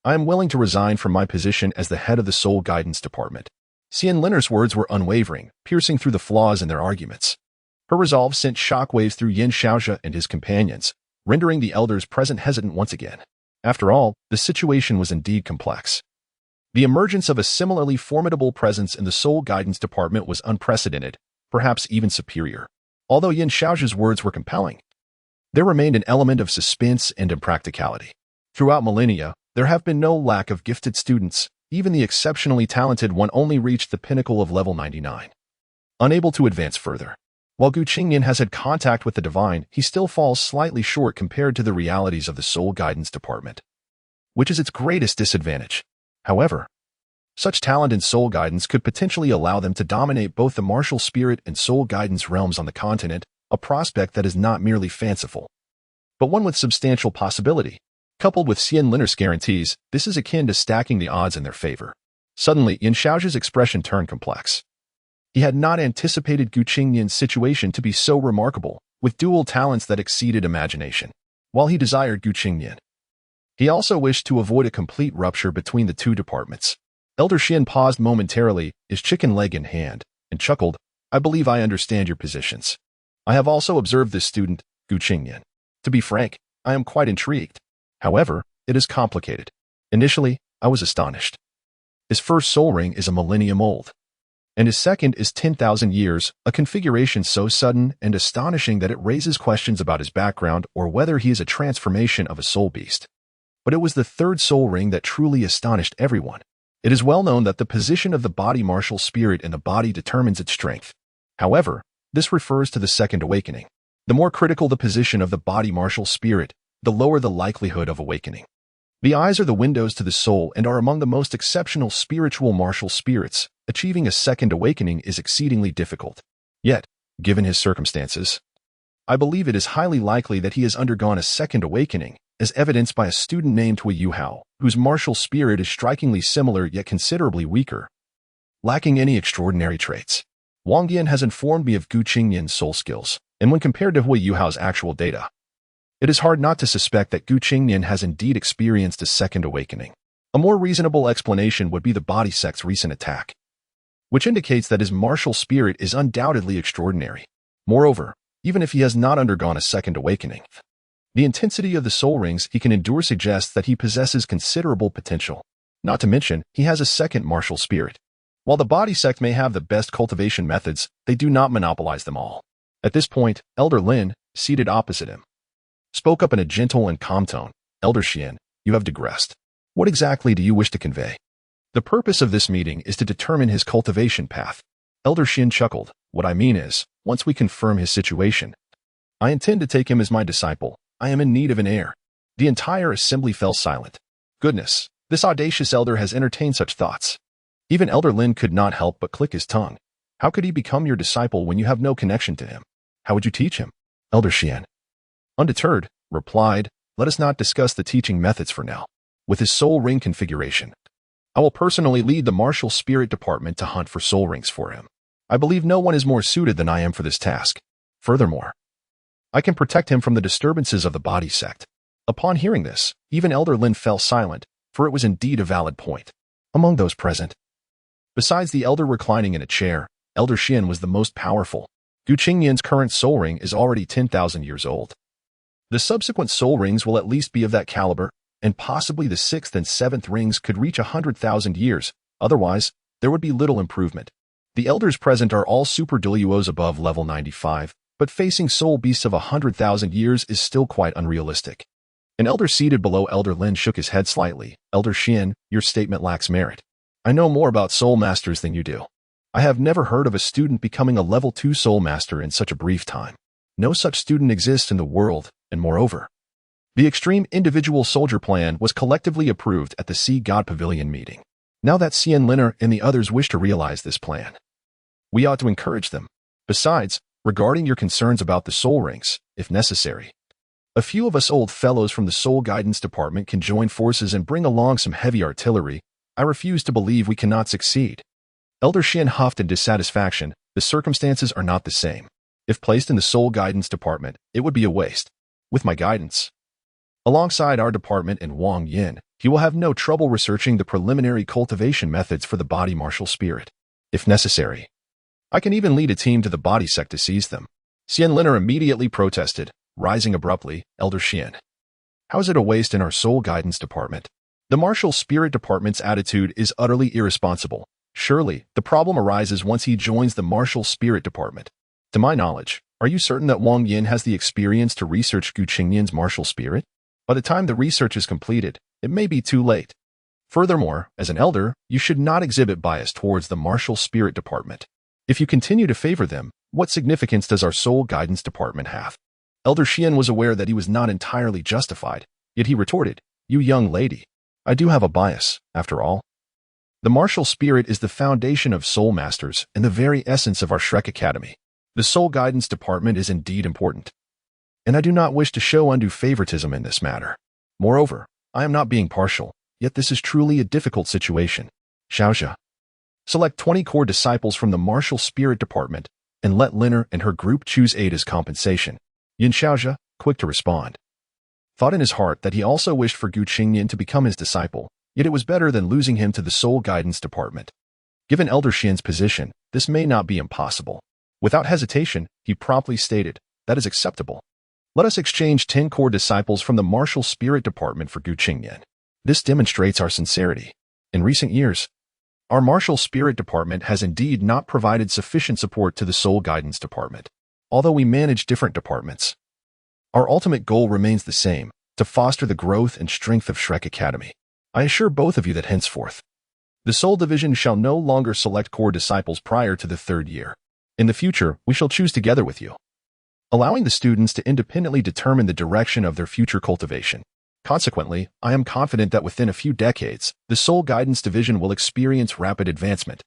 I am willing to resign from my position as the head of the Soul Guidance Department. Xian Linner's words were unwavering, piercing through the flaws in their arguments. Her resolve sent shockwaves through Yin Shaozhe and his companions, rendering the elders present hesitant once again. After all, the situation was indeed complex. The emergence of a similarly formidable presence in the Soul Guidance Department was unprecedented, perhaps even superior. Although Yin Shaozhe's words were compelling, there remained an element of suspense and impracticality. Throughout millennia, there have been no lack of gifted students. Even the exceptionally talented one only reached the pinnacle of level 99. Unable to advance further. While Qingnian has had contact with the divine, he still falls slightly short compared to the realities of the Soul Guidance Department, which is its greatest disadvantage. However, such talent in soul guidance could potentially allow them to dominate both the martial spirit and soul guidance realms on the continent, a prospect that is not merely fanciful, but one with substantial possibility. Coupled with Xian Linner's guarantees, this is akin to stacking the odds in their favor. Suddenly, Yin Shaozhe's expression turned complex. He had not anticipated Qingnian's situation to be so remarkable, with dual talents that exceeded imagination. While he desired Qingnian, he also wished to avoid a complete rupture between the two departments. Elder Xian paused momentarily, his chicken leg in hand, and chuckled, "I believe I understand your positions. I have also observed this student, Qingnian. To be frank, I am quite intrigued. However, it is complicated. Initially, I was astonished. His first soul ring is a millennium old, and his second is 10,000 years, a configuration so sudden and astonishing that it raises questions about his background or whether he is a transformation of a soul beast. But it was the third soul ring that truly astonished everyone. It is well known that the position of the body martial spirit in the body determines its strength. However, this refers to the second awakening. The more critical the position of the body martial spirit, the lower the likelihood of awakening. The eyes are the windows to the soul and are among the most exceptional spiritual martial spirits. Achieving a second awakening is exceedingly difficult. Yet, given his circumstances, I believe it is highly likely that he has undergone a second awakening, as evidenced by a student named Hui Yuhao, whose martial spirit is strikingly similar yet considerably weaker, lacking any extraordinary traits. Wang Yan has informed me of Qingnian's soul skills, and when compared to Hui Yuhao's actual data, it is hard not to suspect that Qingnian has indeed experienced a second awakening. A more reasonable explanation would be the Body Sect's recent attack, which indicates that his martial spirit is undoubtedly extraordinary. Moreover, even if he has not undergone a second awakening, the intensity of the soul rings he can endure suggests that he possesses considerable potential. Not to mention, he has a second martial spirit. While the Body Sect may have the best cultivation methods, they do not monopolize them all. At this point, Elder Lin, seated opposite him, spoke up in a gentle and calm tone. "Elder Xian, you have digressed. What exactly do you wish to convey?" "The purpose of this meeting is to determine his cultivation path." Elder Xian chuckled. "What I mean is, once we confirm his situation, I intend to take him as my disciple. I am in need of an heir." The entire assembly fell silent. Goodness, this audacious elder has entertained such thoughts. Even Elder Lin could not help but click his tongue. How could he become your disciple when you have no connection to him? How would you teach him? Elder Xian, undeterred, replied, "Let us not discuss the teaching methods for now. With his soul ring configuration, I will personally lead the martial spirit department to hunt for soul rings for him. I believe no one is more suited than I am for this task. Furthermore, I can protect him from the disturbances of the Body Sect." Upon hearing this, even Elder Lin fell silent, for it was indeed a valid point. Among those present, besides the elder reclining in a chair, Elder Xian was the most powerful. Qingnian's current soul ring is already 10,000 years old. The subsequent soul rings will at least be of that caliber, and possibly the 6th and 7th rings could reach 100,000 years. Otherwise, there would be little improvement. The elders present are all super Douluos above level 95, but facing soul beasts of 100,000 years is still quite unrealistic. An elder seated below Elder Lin shook his head slightly. Elder Xian, your statement lacks merit. I know more about soul masters than you do. I have never heard of a student becoming a level 2 soul master in such a brief time. No such student exists in the world, and moreover, the extreme individual soldier plan was collectively approved at the Sea God Pavilion meeting. Now that Xian Liner and the others wish to realize this plan, we ought to encourage them. Besides, regarding your concerns about the soul rings, if necessary, a few of us old fellows from the Soul Guidance Department can join forces and bring along some heavy artillery. I refuse to believe we cannot succeed. Elder Xian huffed in dissatisfaction. The circumstances are not the same. If placed in the Soul Guidance Department, it would be a waste. With my guidance, alongside our department and Wang Yin, he will have no trouble researching the preliminary cultivation methods for the body martial spirit. If necessary, I can even lead a team to the body sect to seize them. Xian Liner immediately protested, rising abruptly. Elder Xian, how is it a waste in our Soul Guidance Department? The Martial Spirit Department's attitude is utterly irresponsible. Surely, the problem arises once he joins the Martial Spirit Department. To my knowledge, are you certain that Wang Yin has the experience to research Qingnian's martial spirit? By the time the research is completed, it may be too late. Furthermore, as an elder, you should not exhibit bias towards the Martial Spirit Department. If you continue to favor them, what significance does our Soul Guidance Department have? Elder Xian was aware that he was not entirely justified, yet he retorted, you young lady, I do have a bias, after all. The martial spirit is the foundation of soul masters and the very essence of our Shrek Academy. The Soul Guidance Department is indeed important, and I do not wish to show undue favoritism in this matter. Moreover, I am not being partial, yet this is truly a difficult situation. Xiaoxia, select 20 core disciples from the Martial Spirit Department and let Liner and her group choose aid as compensation. Yin Xiaoxia, quick to respond, thought in his heart that he also wished for Gu Qingnian to become his disciple, yet it was better than losing him to the Soul Guidance Department. Given Elder Xian's position, this may not be impossible. Without hesitation, he promptly stated, that is acceptable. Let us exchange 10 core disciples from the Martial Spirit Department for Gu Qingnian. This demonstrates our sincerity. In recent years, our Martial Spirit Department has indeed not provided sufficient support to the Soul Guidance Department. Although we manage different departments, our ultimate goal remains the same, to foster the growth and strength of Shrek Academy. I assure both of you that henceforth, the Soul Division shall no longer select core disciples prior to the 3rd year. In the future, we shall choose together with you, allowing the students to independently determine the direction of their future cultivation. Consequently, I am confident that within a few decades, the Soul Guidance Division will experience rapid advancement.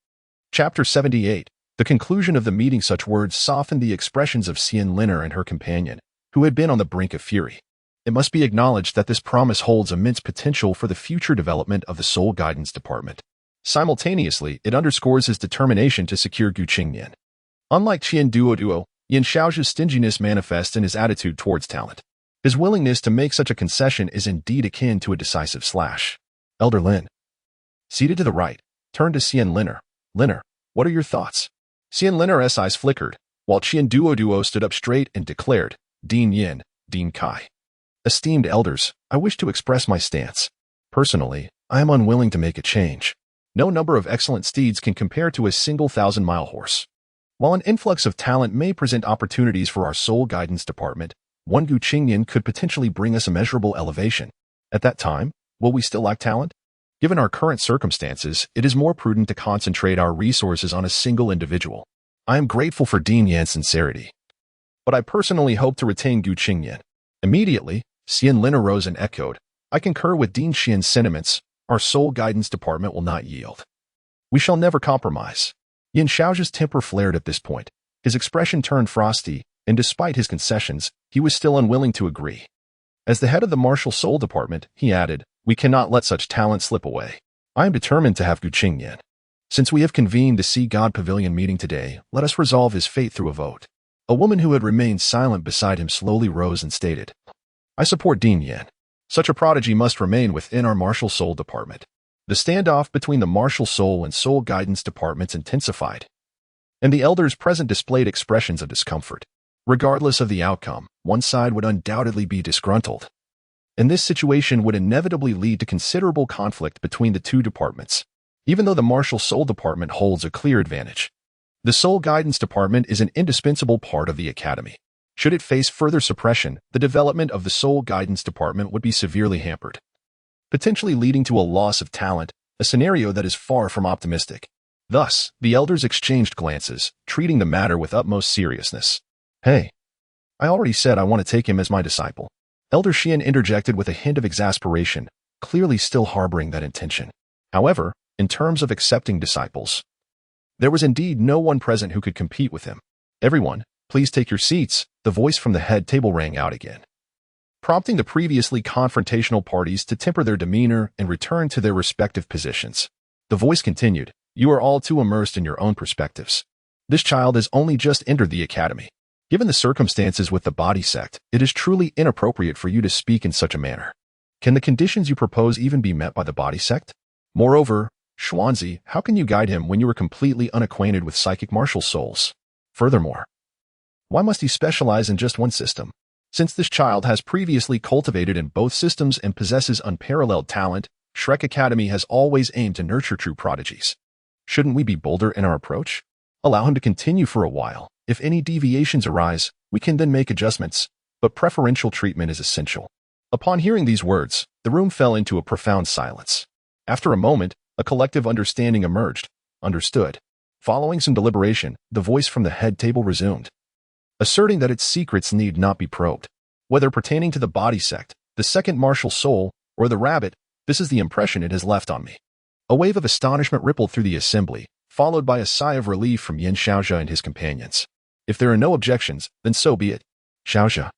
Chapter 78. The conclusion of the meeting. Such words softened the expressions of Xian Liner and her companion, who had been on the brink of fury. It must be acknowledged that this promise holds immense potential for the future development of the Soul Guidance Department. Simultaneously, it underscores his determination to secure Gu Qingnian. Unlike Duo, Yin Xiaoxia's stinginess manifests in his attitude towards talent. His willingness to make such a concession is indeed akin to a decisive slash. Elder Lin, seated to the right, turned to Xian Liner. Liner, what are your thoughts? Xian Liner's eyes flickered, while Duo stood up straight and declared, Dean Yin, Dean Kai. Esteemed elders, I wish to express my stance. Personally, I am unwilling to make a change. No number of excellent steeds can compare to a single 1,000-mile horse. While an influx of talent may present opportunities for our Soul Guidance Department, one Gu Qingnian could potentially bring us immeasurable elevation. At that time, will we still lack talent? Given our current circumstances, it is more prudent to concentrate our resources on a single individual. I am grateful for Dean Yan's sincerity, but I personally hope to retain Gu Qingnian. Immediately, Xian Liner rose and echoed, I concur with Dean Xian's sentiments. Our Soul Guidance Department will not yield. We shall never compromise. Yin Xiaoxia's temper flared at this point. His expression turned frosty, and despite his concessions, he was still unwilling to agree. As the head of the Martial Soul Department, he added, we cannot let such talent slip away. I am determined to have Gu Qingnian. Since we have convened the Sea God Pavilion meeting today, let us resolve his fate through a vote. A woman who had remained silent beside him slowly rose and stated, I support Dean Yan. Such a prodigy must remain within our Martial Soul Department. The standoff between the Martial Soul and Soul Guidance Departments intensified, and the elders present displayed expressions of discomfort. Regardless of the outcome, one side would undoubtedly be disgruntled, and this situation would inevitably lead to considerable conflict between the two departments. Even though the Martial Soul Department holds a clear advantage, The Soul Guidance Department is an indispensable part of the Academy. Should it face further suppression, the development of the Soul Guidance Department would be severely hampered, potentially leading to a loss of talent, a scenario that is far from optimistic. Thus, the elders exchanged glances, treating the matter with utmost seriousness. Hey, I already said I want to take him as my disciple. Elder Xian interjected with a hint of exasperation, clearly still harboring that intention. However, in terms of accepting disciples, there was indeed no one present who could compete with him. Everyone, please take your seats, the voice from the head table rang out again, prompting the previously confrontational parties to temper their demeanor and return to their respective positions. The voice continued, "You are all too immersed in your own perspectives. This child has only just entered the academy. Given the circumstances with the body sect, it is truly inappropriate for you to speak in such a manner. Can the conditions you propose even be met by the body sect? Moreover, Xuanzi, how can you guide him when you are completely unacquainted with psychic martial souls? Furthermore, why must he specialize in just one system? Since this child has previously cultivated in both systems and possesses unparalleled talent, Shrek Academy has always aimed to nurture true prodigies. Shouldn't we be bolder in our approach? Allow him to continue for a while. If any deviations arise, we can then make adjustments, but preferential treatment is essential." Upon hearing these words, the room fell into a profound silence. After a moment, a collective understanding emerged. Understood. Following some deliberation, the voice from the head table resumed, asserting that its secrets need not be probed. Whether pertaining to the body sect, the second martial soul, or the rabbit, this is the impression it has left on me. A wave of astonishment rippled through the assembly, followed by a sigh of relief from Yin Xiaozha and his companions. If there are no objections, then so be it. Xiaozha.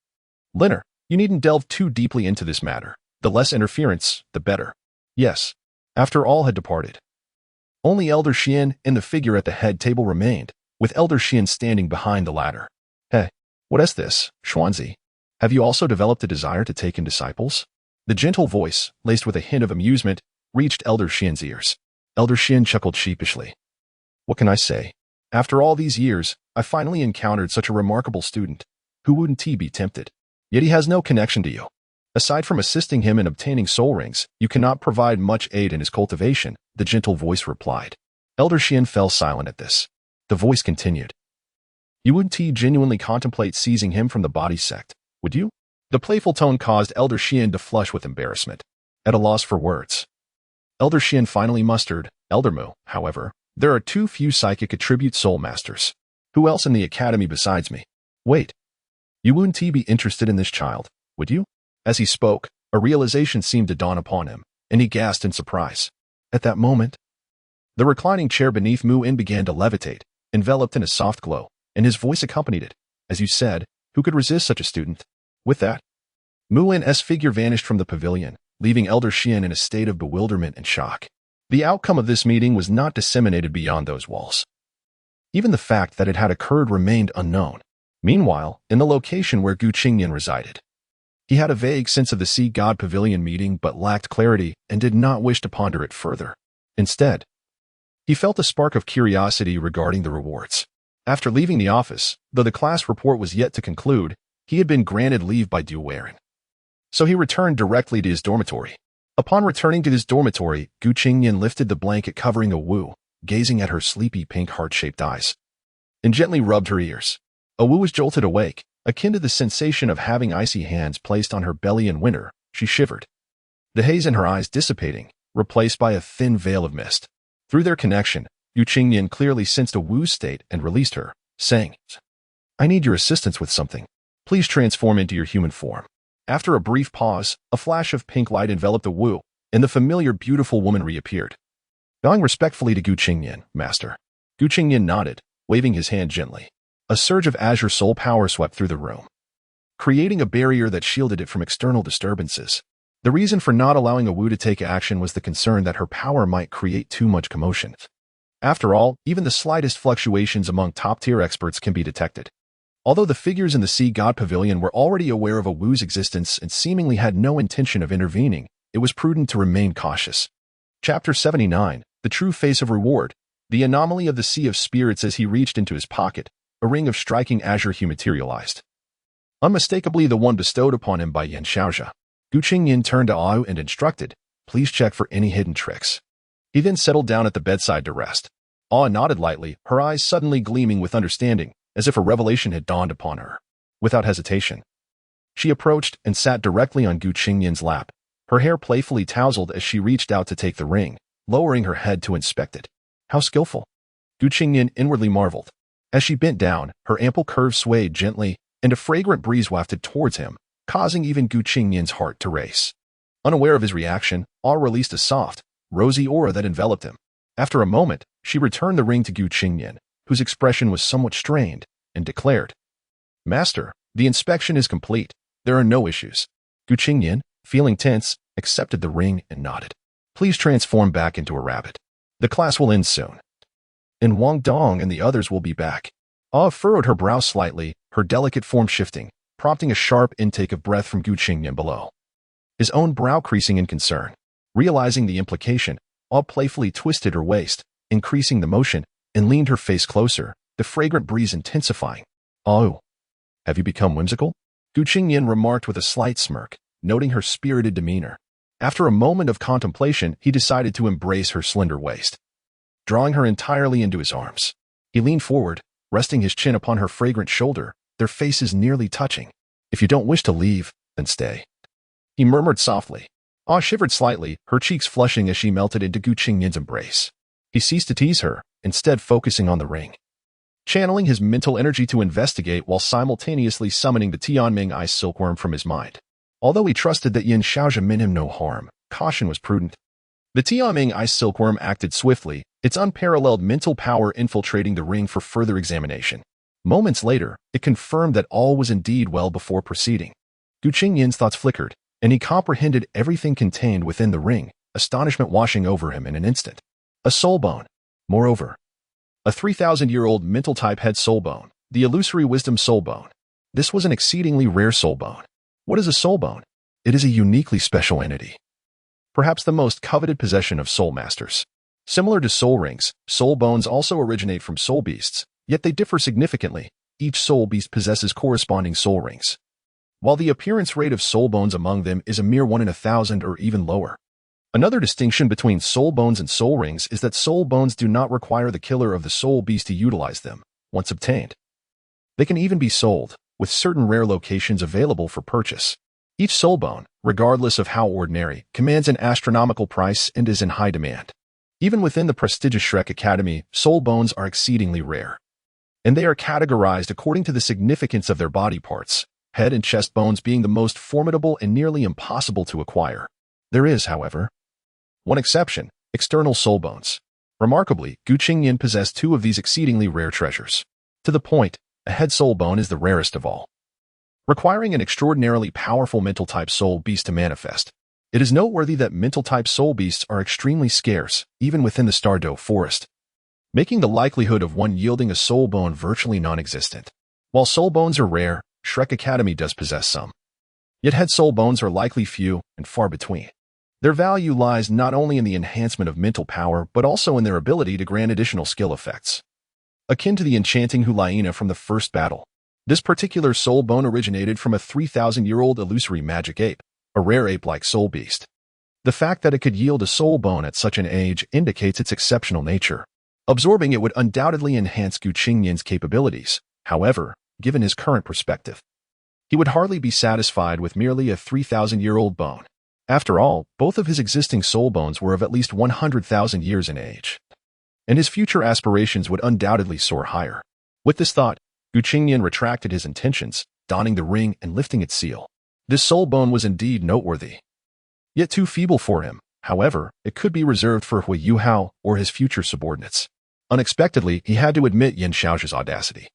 Liner, you needn't delve too deeply into this matter. The less interference, the better. Yes. After all had departed, only Elder Xian and the figure at the head table remained, with Elder Xian standing behind the latter. Hey, what is this, Xuanzi? Have you also developed a desire to take in disciples? The gentle voice, laced with a hint of amusement, reached Elder Xian's ears. Elder Xian chuckled sheepishly. What can I say? After all these years, I finally encountered such a remarkable student. Who wouldn't he be tempted? Yet he has no connection to you. Aside from assisting him in obtaining soul rings, you cannot provide much aid in his cultivation, the gentle voice replied. Elder Xian fell silent at this. The voice continued. You wouldn't genuinely contemplate seizing him from the body sect, would you? The playful tone caused Elder Xian to flush with embarrassment, at a loss for words. Elder Xian finally mustered, Eldermu, however, there are too few psychic attribute soul masters. Who else in the academy besides me? Wait. You wouldn't be interested in this child, would you? As he spoke, a realization seemed to dawn upon him, and he gasped in surprise. At that moment, the reclining chair beneath Mu-In began to levitate, enveloped in a soft glow, and his voice accompanied it. As you said, who could resist such a student? With that, Mu-In's figure vanished from the pavilion, leaving Elder Xian in a state of bewilderment and shock. The outcome of this meeting was not disseminated beyond those walls. Even the fact that it had occurred remained unknown. Meanwhile, in the location where Qingnian resided, he had a vague sense of the Sea God Pavilion meeting but lacked clarity and did not wish to ponder it further. Instead, he felt a spark of curiosity regarding the rewards. After leaving the office, though the class report was yet to conclude, he had been granted leave by Duel. So he returned directly to his dormitory. Upon returning to his dormitory, Qingnian lifted the blanket covering Wu, gazing at her sleepy pink heart-shaped eyes, and gently rubbed her ears. Wu was jolted awake, akin to the sensation of having icy hands placed on her belly in winter. She shivered, the haze in her eyes dissipating, replaced by a thin veil of mist. Through their connection, Qingnian clearly sensed Wu's state and released her, saying, I need your assistance with something. Please transform into your human form. After a brief pause, a flash of pink light enveloped Wu, and the familiar beautiful woman reappeared. Bowing respectfully to Qingnian, Master. Qingnian nodded, waving his hand gently. A surge of azure soul power swept through the room, creating a barrier that shielded it from external disturbances. The reason for not allowing Wu to take action was the concern that her power might create too much commotion. After all, even the slightest fluctuations among top-tier experts can be detected. Although the figures in the Sea God Pavilion were already aware of Wu's existence and seemingly had no intention of intervening, it was prudent to remain cautious. Chapter 79, The True Face of Reward. The anomaly of the Sea of Spirits. As he reached into his pocket, a ring of striking azure hue materialized, unmistakably the one bestowed upon him by Yin Xiaozha. Qingnian turned to Au and instructed, please check for any hidden tricks. He then settled down at the bedside to rest. Awe nodded lightly, her eyes suddenly gleaming with understanding, as if a revelation had dawned upon her. Without hesitation, she approached and sat directly on Gu Qingnian's lap, her hair playfully tousled as she reached out to take the ring, lowering her head to inspect it. How skillful! Gu Qingnian inwardly marveled. As she bent down, her ample curves swayed gently, and a fragrant breeze wafted towards him, causing even Gu Qingnian's heart to race. Unaware of his reaction, Awe released a soft, rosy aura that enveloped him. After a moment, she returned the ring to Gu Qingnian, whose expression was somewhat strained, and declared, "Master, the inspection is complete. There are no issues." Gu Qingnian, feeling tense, accepted the ring and nodded. "Please transform back into a rabbit. The class will end soon. And Wong Dong and the others will be back." Awe furrowed her brow slightly, her delicate form shifting, prompting a sharp intake of breath from Gu Qingnian below. His own brow creasing in concern. Realizing the implication, Awe playfully twisted her waist, increasing the motion, and leaned her face closer, the fragrant breeze intensifying. "Oh, have you become whimsical?" Gu Qingnian remarked with a slight smirk, noting her spirited demeanor. After a moment of contemplation, he decided to embrace her slender waist. Drawing her entirely into his arms, he leaned forward, resting his chin upon her fragrant shoulder, their faces nearly touching. "If you don't wish to leave, then stay," he murmured softly. Awe shivered slightly, her cheeks flushing as she melted into Gu Qingnian's embrace. He ceased to tease her, instead focusing on the ring, channeling his mental energy to investigate while simultaneously summoning the Tianming Ice Silkworm from his mind. Although he trusted that Yin Xiaozhi meant him no harm, caution was prudent. The Tianming Ice Silkworm acted swiftly, its unparalleled mental power infiltrating the ring for further examination. Moments later, it confirmed that all was indeed well before proceeding. Gu Qingnian's thoughts flickered, and he comprehended everything contained within the ring, astonishment washing over him in an instant. A soul bone. Moreover, a 3,000-year-old mental-type head soul bone, the illusory wisdom soul bone. This was an exceedingly rare soul bone. What is a soul bone? It is a uniquely special entity, perhaps the most coveted possession of soul masters. Similar to soul rings, soul bones also originate from soul beasts, yet they differ significantly. Each soul beast possesses corresponding soul rings, while the appearance rate of soul bones among them is a mere 1 in 1,000 or even lower. Another distinction between soul bones and soul rings is that soul bones do not require the killer of the soul beast to utilize them, once obtained. They can even be sold, with certain rare locations available for purchase. Each soul bone, regardless of how ordinary, commands an astronomical price and is in high demand. Even within the prestigious Shrek Academy, soul bones are exceedingly rare, and they are categorized according to the significance of their body parts, head and chest bones being the most formidable and nearly impossible to acquire. There is, however, one exception: external soul bones. Remarkably, Gu Qingnian possessed 2 of these exceedingly rare treasures. To the point, a head soul bone is the rarest of all, requiring an extraordinarily powerful mental-type soul beast to manifest. It is noteworthy that mental-type soul beasts are extremely scarce, even within the Stardow forest, making the likelihood of one yielding a soul bone virtually non-existent. While soul bones are rare, Shrek Academy does possess some. Yet head soul bones are likely few and far between. Their value lies not only in the enhancement of mental power, but also in their ability to grant additional skill effects, akin to the enchanting Hulaina from the first battle. This particular soul bone originated from a 3,000-year-old illusory magic ape, a rare ape-like soul beast. The fact that it could yield a soul bone at such an age indicates its exceptional nature. Absorbing it would undoubtedly enhance Gu Qingnian's capabilities. However, given his current perspective, he would hardly be satisfied with merely a 3,000-year-old bone. After all, both of his existing soul bones were of at least 100,000 years in age, and his future aspirations would undoubtedly soar higher. With this thought, Gu Qingnian retracted his intentions, donning the ring and lifting its seal. This soul bone was indeed noteworthy, yet too feeble for him. However, it could be reserved for Hui Yuhao or his future subordinates. Unexpectedly, he had to admit Yin Xiaozhi's audacity.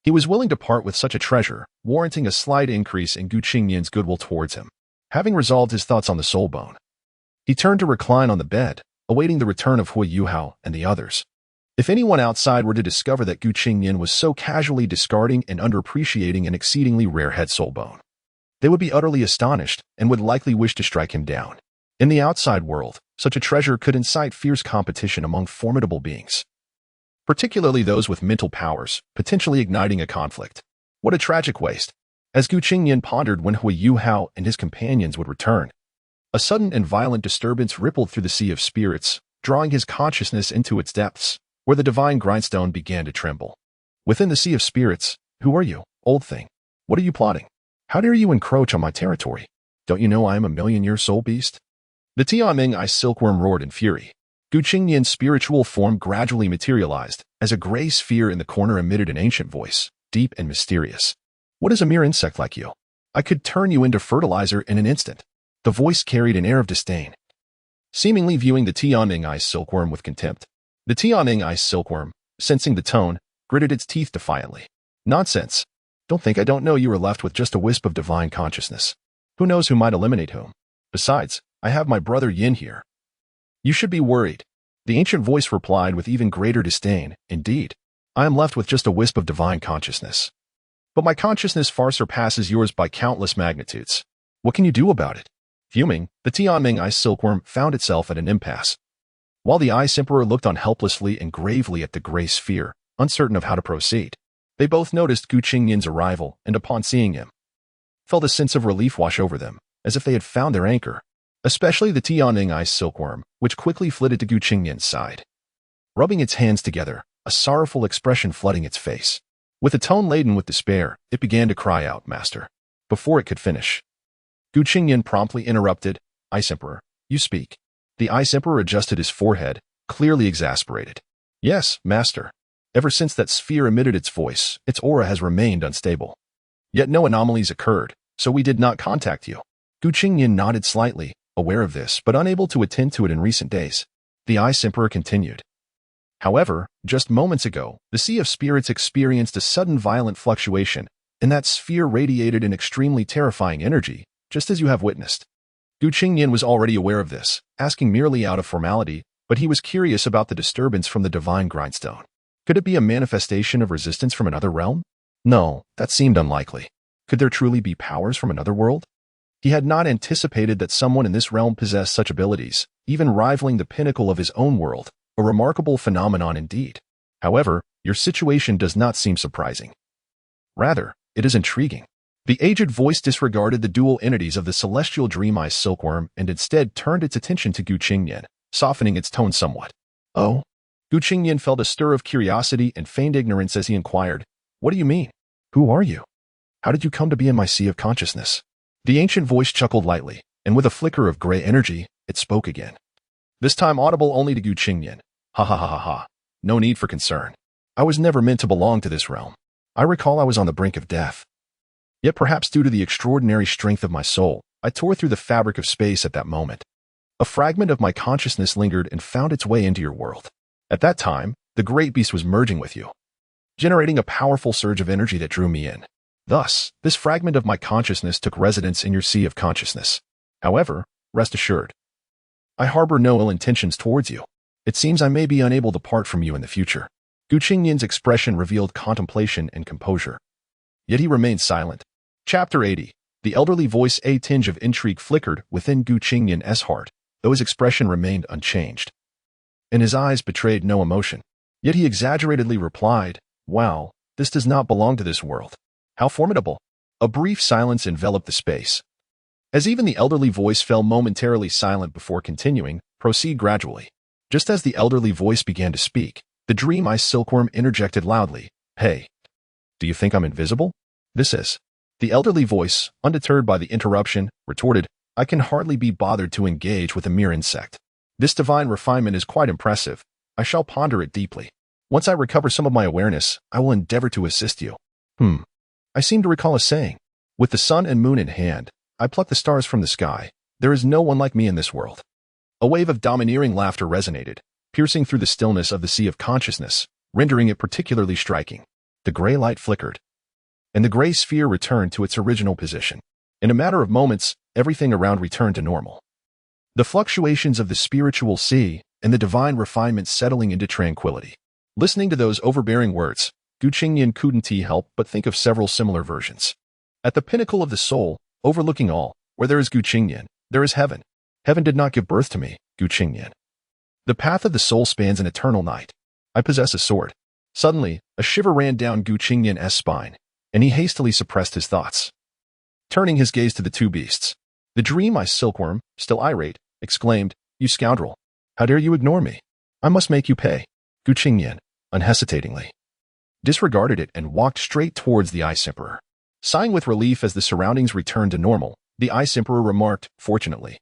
He was willing to part with such a treasure, warranting a slight increase in Gu Qingnian's goodwill towards him. Having resolved his thoughts on the soul bone, he turned to recline on the bed, awaiting the return of Hui Yuhao and the others. If anyone outside were to discover that Gu Qingnian was so casually discarding and underappreciating an exceedingly rare head soul bone, they would be utterly astonished and would likely wish to strike him down. In the outside world, such a treasure could incite fierce competition among formidable beings, particularly those with mental powers, potentially igniting a conflict. What a tragic waste! As Gu Qingnian pondered when Hui Yuhao and his companions would return, a sudden and violent disturbance rippled through the sea of spirits, drawing his consciousness into its depths. where the divine grindstone began to tremble. Within the sea of spirits, who are you, old thing? What are you plotting? How dare you encroach on my territory? Don't you know I am a million-year soul beast? The Tianming Ice Silkworm roared in fury. Qingnian's spiritual form gradually materialized, as a gray sphere in the corner emitted an ancient voice, deep and mysterious. What is a mere insect like you? I could turn you into fertilizer in an instant. The voice carried an air of disdain, seemingly viewing the Tianming Ice Silkworm with contempt. The Tianming Ice Silkworm, sensing the tone, gritted its teeth defiantly. Nonsense. Don't think I don't know you are left with just a wisp of divine consciousness. Who knows who might eliminate whom? Besides, I have my brother Yin here. You should be worried. The ancient voice replied with even greater disdain. Indeed, I am left with just a wisp of divine consciousness. But my consciousness far surpasses yours by countless magnitudes. What can you do about it? Fuming, the Tianming Ice Silkworm found itself at an impasse. While the Ice Emperor looked on helplessly and gravely at the gray sphere, uncertain of how to proceed, they both noticed Qingnian's arrival, and upon seeing him, felt a sense of relief wash over them, as if they had found their anchor. Especially the Tianming Ice Silkworm, which quickly flitted to Qingnian's side. Rubbing its hands together, a sorrowful expression flooding its face. With a tone laden with despair, it began to cry out, Master. Before it could finish, Qingnian promptly interrupted, Ice Emperor, you speak. The Ice Emperor adjusted his forehead, clearly exasperated. Yes, Master. Ever since that sphere emitted its voice, its aura has remained unstable. Yet no anomalies occurred, so we did not contact you. Qingnian nodded slightly, aware of this but unable to attend to it in recent days. The Ice Emperor continued. However, just moments ago, the Sea of Spirits experienced a sudden violent fluctuation, and that sphere radiated an extremely terrifying energy, just as you have witnessed. Qingnian was already aware of this, asking merely out of formality, but he was curious about the disturbance from the divine grindstone. Could it be a manifestation of resistance from another realm? No, that seemed unlikely. Could there truly be powers from another world? He had not anticipated that someone in this realm possessed such abilities, even rivaling the pinnacle of his own world, a remarkable phenomenon indeed. However, your situation does not seem surprising. Rather, it is intriguing. The aged voice disregarded the dual entities of the celestial dream Ice Silkworm and instead turned its attention to Qingnian, softening its tone somewhat. Oh? Qingnian felt a stir of curiosity and feigned ignorance as he inquired, What do you mean? Who are you? How did you come to be in my sea of consciousness? The ancient voice chuckled lightly, and with a flicker of gray energy, it spoke again. This time audible only to Qingnian. Ha ha ha ha ha. No need for concern. I was never meant to belong to this realm. I recall I was on the brink of death. Yet perhaps due to the extraordinary strength of my soul, I tore through the fabric of space at that moment. A fragment of my consciousness lingered and found its way into your world. At that time, the great beast was merging with you, generating a powerful surge of energy that drew me in. Thus, this fragment of my consciousness took residence in your sea of consciousness. However, rest assured, I harbor no ill intentions towards you. It seems I may be unable to part from you in the future. Qingnian's expression revealed contemplation and composure. Yet he remained silent. Chapter 80. The elderly voice. A tinge of intrigue flickered within Qingnian's heart, though his expression remained unchanged. And his eyes betrayed no emotion. Yet he exaggeratedly replied, Wow, this does not belong to this world. How formidable! A brief silence enveloped the space. As even the elderly voice fell momentarily silent before continuing, proceed gradually. Just as the elderly voice began to speak, the dream Ice Silkworm interjected loudly, Hey, do you think I'm invisible? This is. The elderly voice, undeterred by the interruption, retorted, I can hardly be bothered to engage with a mere insect. This divine refinement is quite impressive. I shall ponder it deeply. Once I recover some of my awareness, I will endeavor to assist you. I seem to recall a saying. With the sun and moon in hand, I pluck the stars from the sky. There is no one like me in this world. A wave of domineering laughter resonated, piercing through the stillness of the sea of consciousness, rendering it particularly striking. The gray light flickered, and the gray sphere returned to its original position. In a matter of moments, everything around returned to normal. The fluctuations of the spiritual sea and the divine refinement settling into tranquility. Listening to those overbearing words, Qingnian couldn't help but think of several similar versions. At the pinnacle of the soul, overlooking all, where there is Qingnian, there is heaven. Heaven did not give birth to me, Qingnian. The path of the soul spans an eternal night. I possess a sword. Suddenly, a shiver ran down Qingnian's spine, and he hastily suppressed his thoughts. Turning his gaze to the two beasts, the dream Ice Silkworm, still irate, exclaimed, You scoundrel! How dare you ignore me? I must make you pay. Gu Qingnian, unhesitatingly, disregarded it and walked straight towards the Ice Emperor. Sighing with relief as the surroundings returned to normal, the Ice Emperor remarked, fortunately.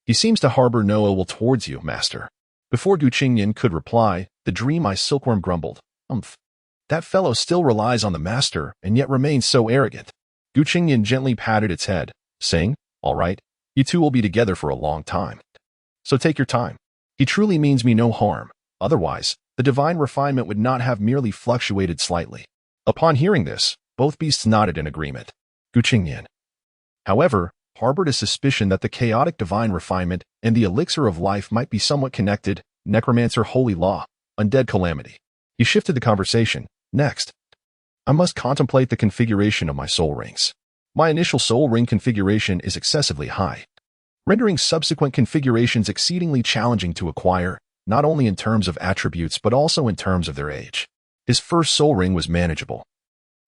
He seems to harbor no ill will towards you, master. Before Gu Qingnian could reply, the dream Ice Silkworm grumbled, That fellow still relies on the master and yet remains so arrogant. Gu Qingnian gently patted its head, saying, All right, you two will be together for a long time. So take your time. He truly means me no harm. Otherwise, the divine refinement would not have merely fluctuated slightly. Upon hearing this, both beasts nodded in agreement. Gu Qingnian, however, harbored a suspicion that the chaotic divine refinement and the elixir of life might be somewhat connected, necromancer holy law, undead calamity. He shifted the conversation. Next, I must contemplate the configuration of my soul rings. My initial soul ring configuration is excessively high, rendering subsequent configurations exceedingly challenging to acquire, not only in terms of attributes but also in terms of their age. His first soul ring was manageable,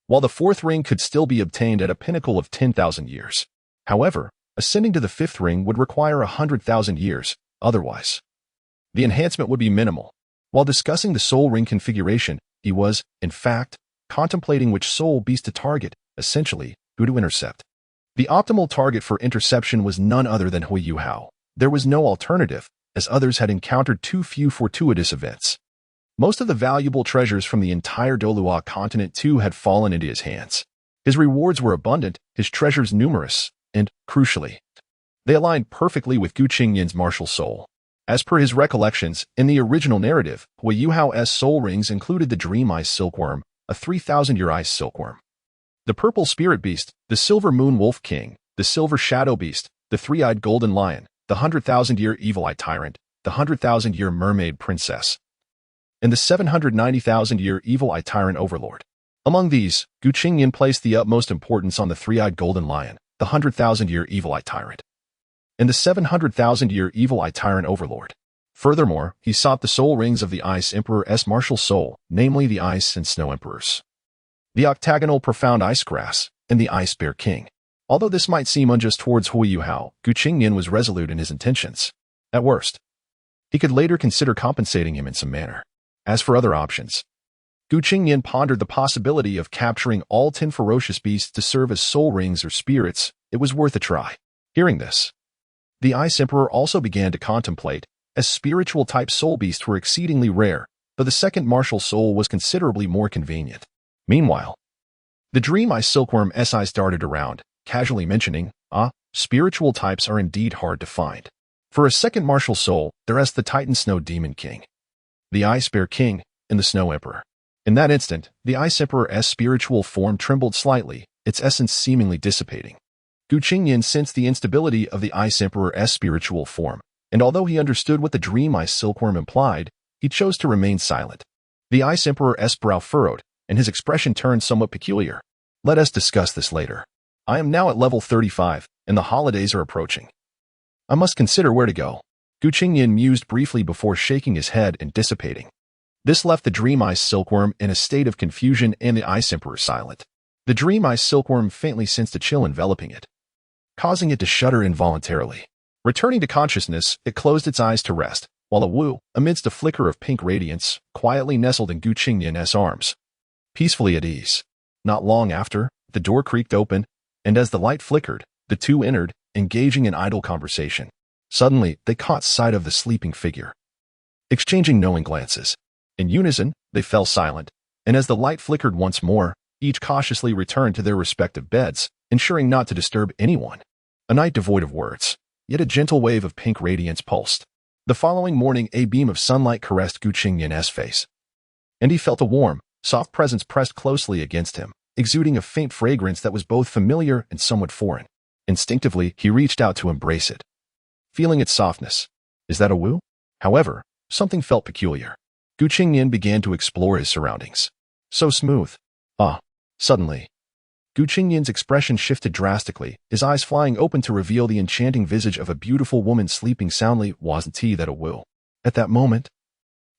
while the fourth ring could still be obtained at a pinnacle of 10,000 years. However, ascending to the fifth ring would require 100,000 years, otherwise. The enhancement would be minimal. While discussing the soul ring configuration, he was, in fact, contemplating which soul beast to target, essentially, who to intercept. The optimal target for interception was none other than Hui Yuhao. There was no alternative, as others had encountered too few fortuitous events. Most of the valuable treasures from the entire Douluo continent too had fallen into his hands. His rewards were abundant, his treasures numerous, and, crucially, they aligned perfectly with Gu Qingnian's martial soul. As per his recollections, in the original narrative, Hui Yuhao's soul rings included the Dream Ice Silkworm, a 3,000-year ice silkworm, the Purple Spirit Beast, the Silver Moon Wolf King, the Silver Shadow Beast, the Three-Eyed Golden Lion, the 100,000-year Evil Eye Tyrant, the 100,000-year Mermaid Princess, and the 790,000-year Evil Eye Tyrant Overlord. Among these, Gu Qingnian placed the utmost importance on the Three-Eyed Golden Lion, the 100,000-year Evil Eye Tyrant, and the 700,000-year Evil Eye Tyrant Overlord. Furthermore, he sought the soul rings of the Ice Emperor's martial soul, namely the Ice and Snow Emperors, the octagonal Profound Ice Grass, and the Ice Bear King. Although this might seem unjust towards Hui Yuhao, Gu Qingnian was resolute in his intentions. At worst, he could later consider compensating him in some manner. As for other options, Gu Qingnian pondered the possibility of capturing all 10 ferocious beasts to serve as soul rings or spirits. It was worth a try. Hearing this, the Ice Emperor also began to contemplate, as spiritual-type soul beasts were exceedingly rare, though the second martial soul was considerably more convenient. Meanwhile, the Dream Ice Silkworm's eyes darted around, casually mentioning, spiritual types are indeed hard to find. For a second martial soul, there is the Titan Snow Demon King, the Ice Bear King, and the Snow Emperor. In that instant, the Ice Emperor's spiritual form trembled slightly, its essence seemingly dissipating. Gu Qingnian sensed the instability of the Ice Emperor's spiritual form, and although he understood what the Dream Ice Silkworm implied, he chose to remain silent. The Ice Emperor's brow furrowed, and his expression turned somewhat peculiar. Let us discuss this later. I am now at level 35, and the holidays are approaching. I must consider where to go. Gu Qingnian mused briefly before shaking his head and dissipating. This left the Dream Ice Silkworm in a state of confusion and the Ice Emperor silent. The Dream Ice Silkworm faintly sensed a chill enveloping it, causing it to shudder involuntarily. Returning to consciousness, it closed its eyes to rest, while a Wu, amidst a flicker of pink radiance, quietly nestled in Gu Qingnian's arms, peacefully at ease. Not long after, the door creaked open, and as the light flickered, the two entered, engaging in idle conversation. Suddenly, they caught sight of the sleeping figure, exchanging knowing glances. In unison, they fell silent, and as the light flickered once more, each cautiously returned to their respective beds, ensuring not to disturb anyone. A night devoid of words, yet a gentle wave of pink radiance pulsed. The following morning, a beam of sunlight caressed Gu Qingnian's face, and he felt a warm, soft presence pressed closely against him, exuding a faint fragrance that was both familiar and somewhat foreign. Instinctively, he reached out to embrace it, feeling its softness. Is that a Wu? However, something felt peculiar. Gu Qingnian began to explore his surroundings. So smooth. Suddenly, Gu Qingnian's expression shifted drastically, his eyes flying open to reveal the enchanting visage of a beautiful woman sleeping soundly. Wasn't he that a Wu? At that moment,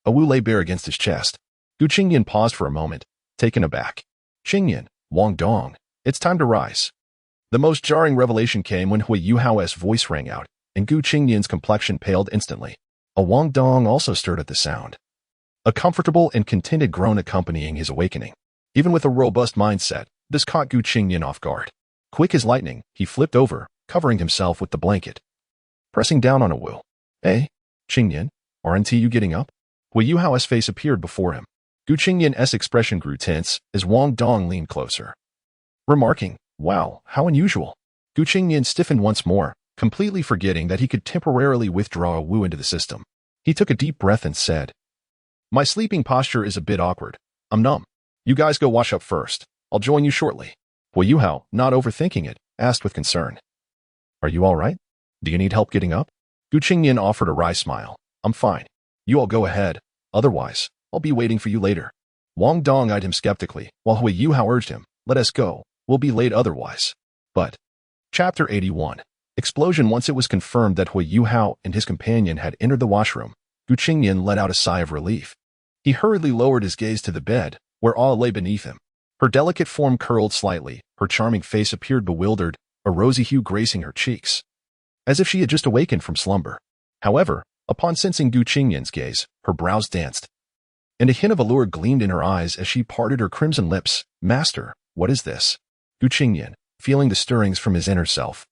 a Wu lay bare against his chest. Gu Qingnian paused for a moment, taken aback. Qingnian, Wong Dong, it's time to rise. The most jarring revelation came when Hui Yuhao's voice rang out, and Gu Qingnian's complexion paled instantly. A Wong Dong also stirred at the sound. a comfortable and contented groan accompanying his awakening. Even with a robust mindset, this caught Qingnian off guard. Quick as lightning, he flipped over, covering himself with the blanket. Pressing down on a will. "Eh? Qingnian, aren't you getting up?" Hui Yuhao's face appeared before him. Qingnian's expression grew tense as Wong Dong leaned closer. Remarking, "Wow, how unusual." Qingnian stiffened once more, completely forgetting that he could temporarily withdraw a Wu into the system. He took a deep breath and said, "My sleeping posture is a bit awkward. I'm numb. You guys go wash up first. I'll join you shortly." Hui Yuhao, not overthinking it, asked with concern, "Are you all right? Do you need help getting up?" Qingnian offered a wry smile. "I'm fine. You all go ahead. Otherwise, I'll be waiting for you later." Wong Dong eyed him skeptically, while Hui Yuhao urged him, "Let us go. We'll be late otherwise." But Chapter 81. Explosion. Once it was confirmed that Hui Yuhao and his companion had entered the washroom, Qingnian let out a sigh of relief. He hurriedly lowered his gaze to the bed, where Ah lay beneath him. Her delicate form curled slightly, her charming face appeared bewildered, a rosy hue gracing her cheeks, as if she had just awakened from slumber. However, upon sensing Qingnian's gaze, her brows danced, and a hint of allure gleamed in her eyes as she parted her crimson lips. "Master, what is this?" Qingnian, feeling the stirrings from his inner self,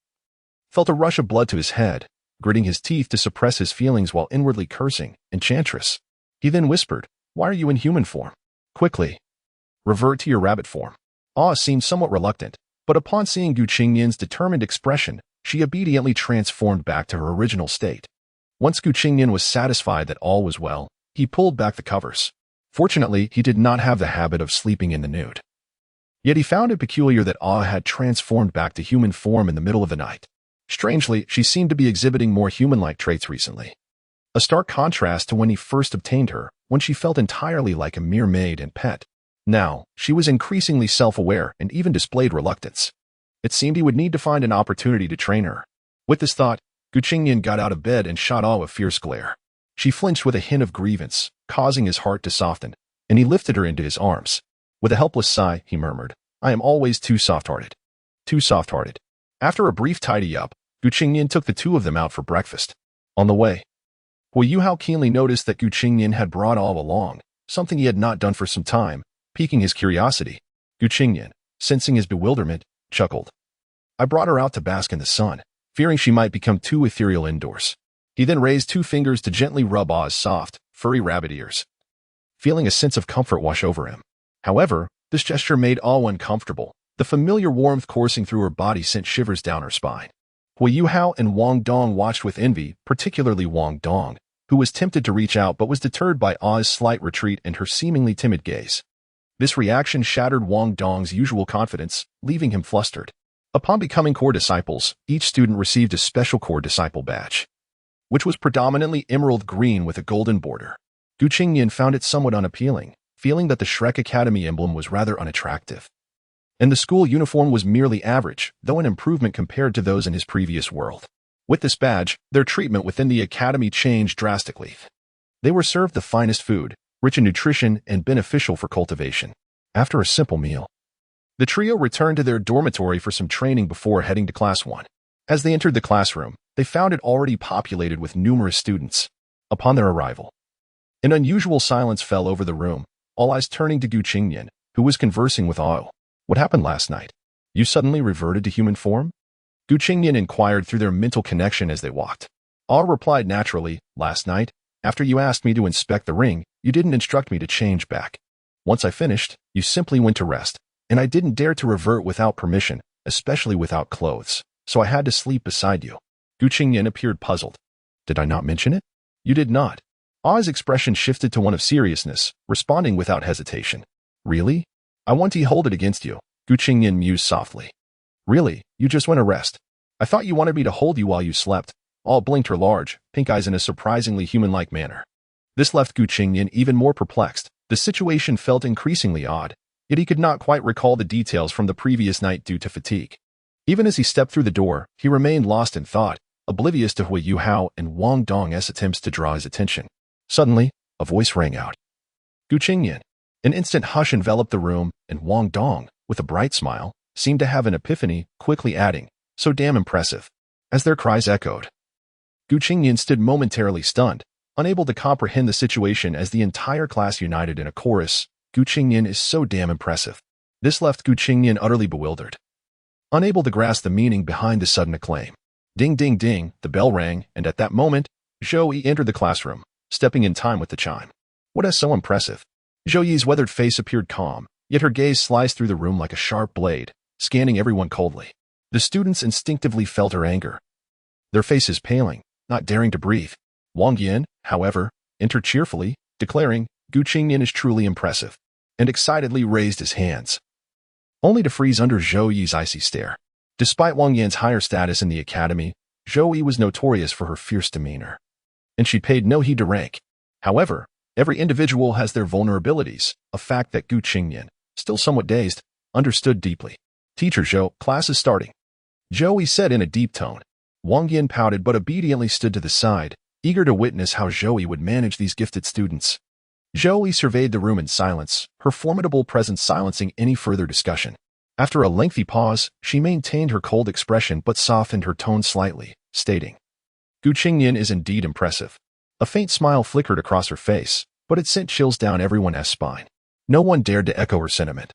felt a rush of blood to his head, gritting his teeth to suppress his feelings while inwardly cursing, "Enchantress." He then whispered, "Why are you in human form? Quickly, revert to your rabbit form." Ah seemed somewhat reluctant, but upon seeing Qingnian's determined expression, she obediently transformed back to her original state. Once Qingnian was satisfied that all was well, he pulled back the covers. Fortunately, he did not have the habit of sleeping in the nude. Yet he found it peculiar that Ah had transformed back to human form in the middle of the night. Strangely, she seemed to be exhibiting more human-like traits recently. A stark contrast to when he first obtained her, when she felt entirely like a mere maid and pet. Now, she was increasingly self-aware and even displayed reluctance. It seemed he would need to find an opportunity to train her. With this thought, Qingnian got out of bed and shot Ah a fierce glare. She flinched with a hint of grievance, causing his heart to soften, and he lifted her into his arms. With a helpless sigh, he murmured, "I am always too soft-hearted. Too soft-hearted." After a brief tidy-up, Qingnian took the two of them out for breakfast. On the way, Hui Yuhao keenly noticed that Qingnian had brought all along, something he had not done for some time, piquing his curiosity. Qingnian, sensing his bewilderment, chuckled. "I brought her out to bask in the sun, fearing she might become too ethereal indoors." He then raised two fingers to gently rub Ah's soft, furry rabbit ears, feeling a sense of comfort wash over him. However, this gesture made Ah uncomfortable. The familiar warmth coursing through her body sent shivers down her spine. Hui Yuhao and Wong Dong watched with envy, particularly Wong Dong, who was tempted to reach out but was deterred by Ah's slight retreat and her seemingly timid gaze. This reaction shattered Wong Dong's usual confidence, leaving him flustered. Upon becoming core disciples, each student received a special core disciple badge, which was predominantly emerald green with a golden border. Qingnian found it somewhat unappealing, feeling that the Shrek Academy emblem was rather unattractive. And the school uniform was merely average, though an improvement compared to those in his previous world. With this badge, their treatment within the academy changed drastically. They were served the finest food, rich in nutrition and beneficial for cultivation. After a simple meal, the trio returned to their dormitory for some training before heading to Class 1. As they entered the classroom, they found it already populated with numerous students. Upon their arrival, an unusual silence fell over the room, all eyes turning to Qingnian, who was conversing with Ah. "What happened last night? You suddenly reverted to human form?" Qingnian inquired through their mental connection as they walked. Ah replied naturally, "Last night, after you asked me to inspect the ring, you didn't instruct me to change back. Once I finished, you simply went to rest, and I didn't dare to revert without permission, especially without clothes, so I had to sleep beside you." Qingnian appeared puzzled. "Did I not mention it?" "You did not." Ah's expression shifted to one of seriousness, responding without hesitation. "Really? I want to hold it against you," Qingnian mused softly. "Really, you just went to rest. I thought you wanted me to hold you while you slept." Ah blinked her large, pink eyes in a surprisingly human-like manner. This left Qingnian even more perplexed. The situation felt increasingly odd, yet he could not quite recall the details from the previous night due to fatigue. Even as he stepped through the door, he remained lost in thought, oblivious to Hui Yuhao and Wong Dong's attempts to draw his attention. Suddenly, a voice rang out. "Qingnian." An instant hush enveloped the room, and Wong Dong, with a bright smile, seemed to have an epiphany, quickly adding, "So damn impressive." As their cries echoed, Qingnian stood momentarily stunned, unable to comprehend the situation as the entire class united in a chorus. Gu Qingnian is so damn impressive. This left Gu Qingnian utterly bewildered, unable to grasp the meaning behind the sudden acclaim. Ding ding ding, the bell rang, and at that moment, Zhou Yi entered the classroom, stepping in time with the chime. What is so impressive? Zhou Yi's weathered face appeared calm, yet her gaze sliced through the room like a sharp blade, scanning everyone coldly. The students instinctively felt her anger, their faces paling, not daring to breathe. Wang Yan, however, entered cheerfully, declaring, Gu Qingnian is truly impressive, and excitedly raised his hands, only to freeze under Zhou Yi's icy stare. Despite Wang Yan's higher status in the academy, Zhou Yi was notorious for her fierce demeanor, and she paid no heed to rank. However, every individual has their vulnerabilities, a fact that Gu Qingnian, still somewhat dazed, understood deeply. Teacher Zhou, class is starting, Zhou Yi said in a deep tone. Wang Yan pouted but obediently stood to the side, eager to witness how Zhou Yi would manage these gifted students. Zhou Yi surveyed the room in silence, her formidable presence silencing any further discussion. After a lengthy pause, she maintained her cold expression but softened her tone slightly, stating, Gu Qingnian is indeed impressive. A faint smile flickered across her face, but it sent chills down everyone's spine. No one dared to echo her sentiment,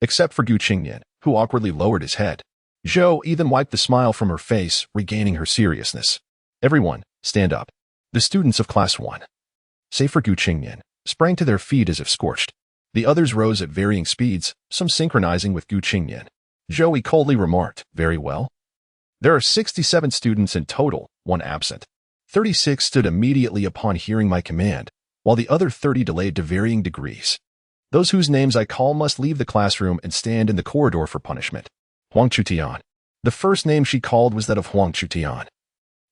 except for Gu Qingnian, who awkwardly lowered his head. Zhou Yi then wiped the smile from her face, regaining her seriousness. Everyone, stand up. The students of Class 1, save for Gu Qingnian, sprang to their feet as if scorched. The others rose at varying speeds, some synchronizing with Gu Qingnian. Zhou Yi coldly remarked, very well. There are 67 students in total, 1 absent. 36 stood immediately upon hearing my command, while the other 30 delayed to varying degrees. Those whose names I call must leave the classroom and stand in the corridor for punishment. Huang Chutian. The first name she called was that of Huang Chutian,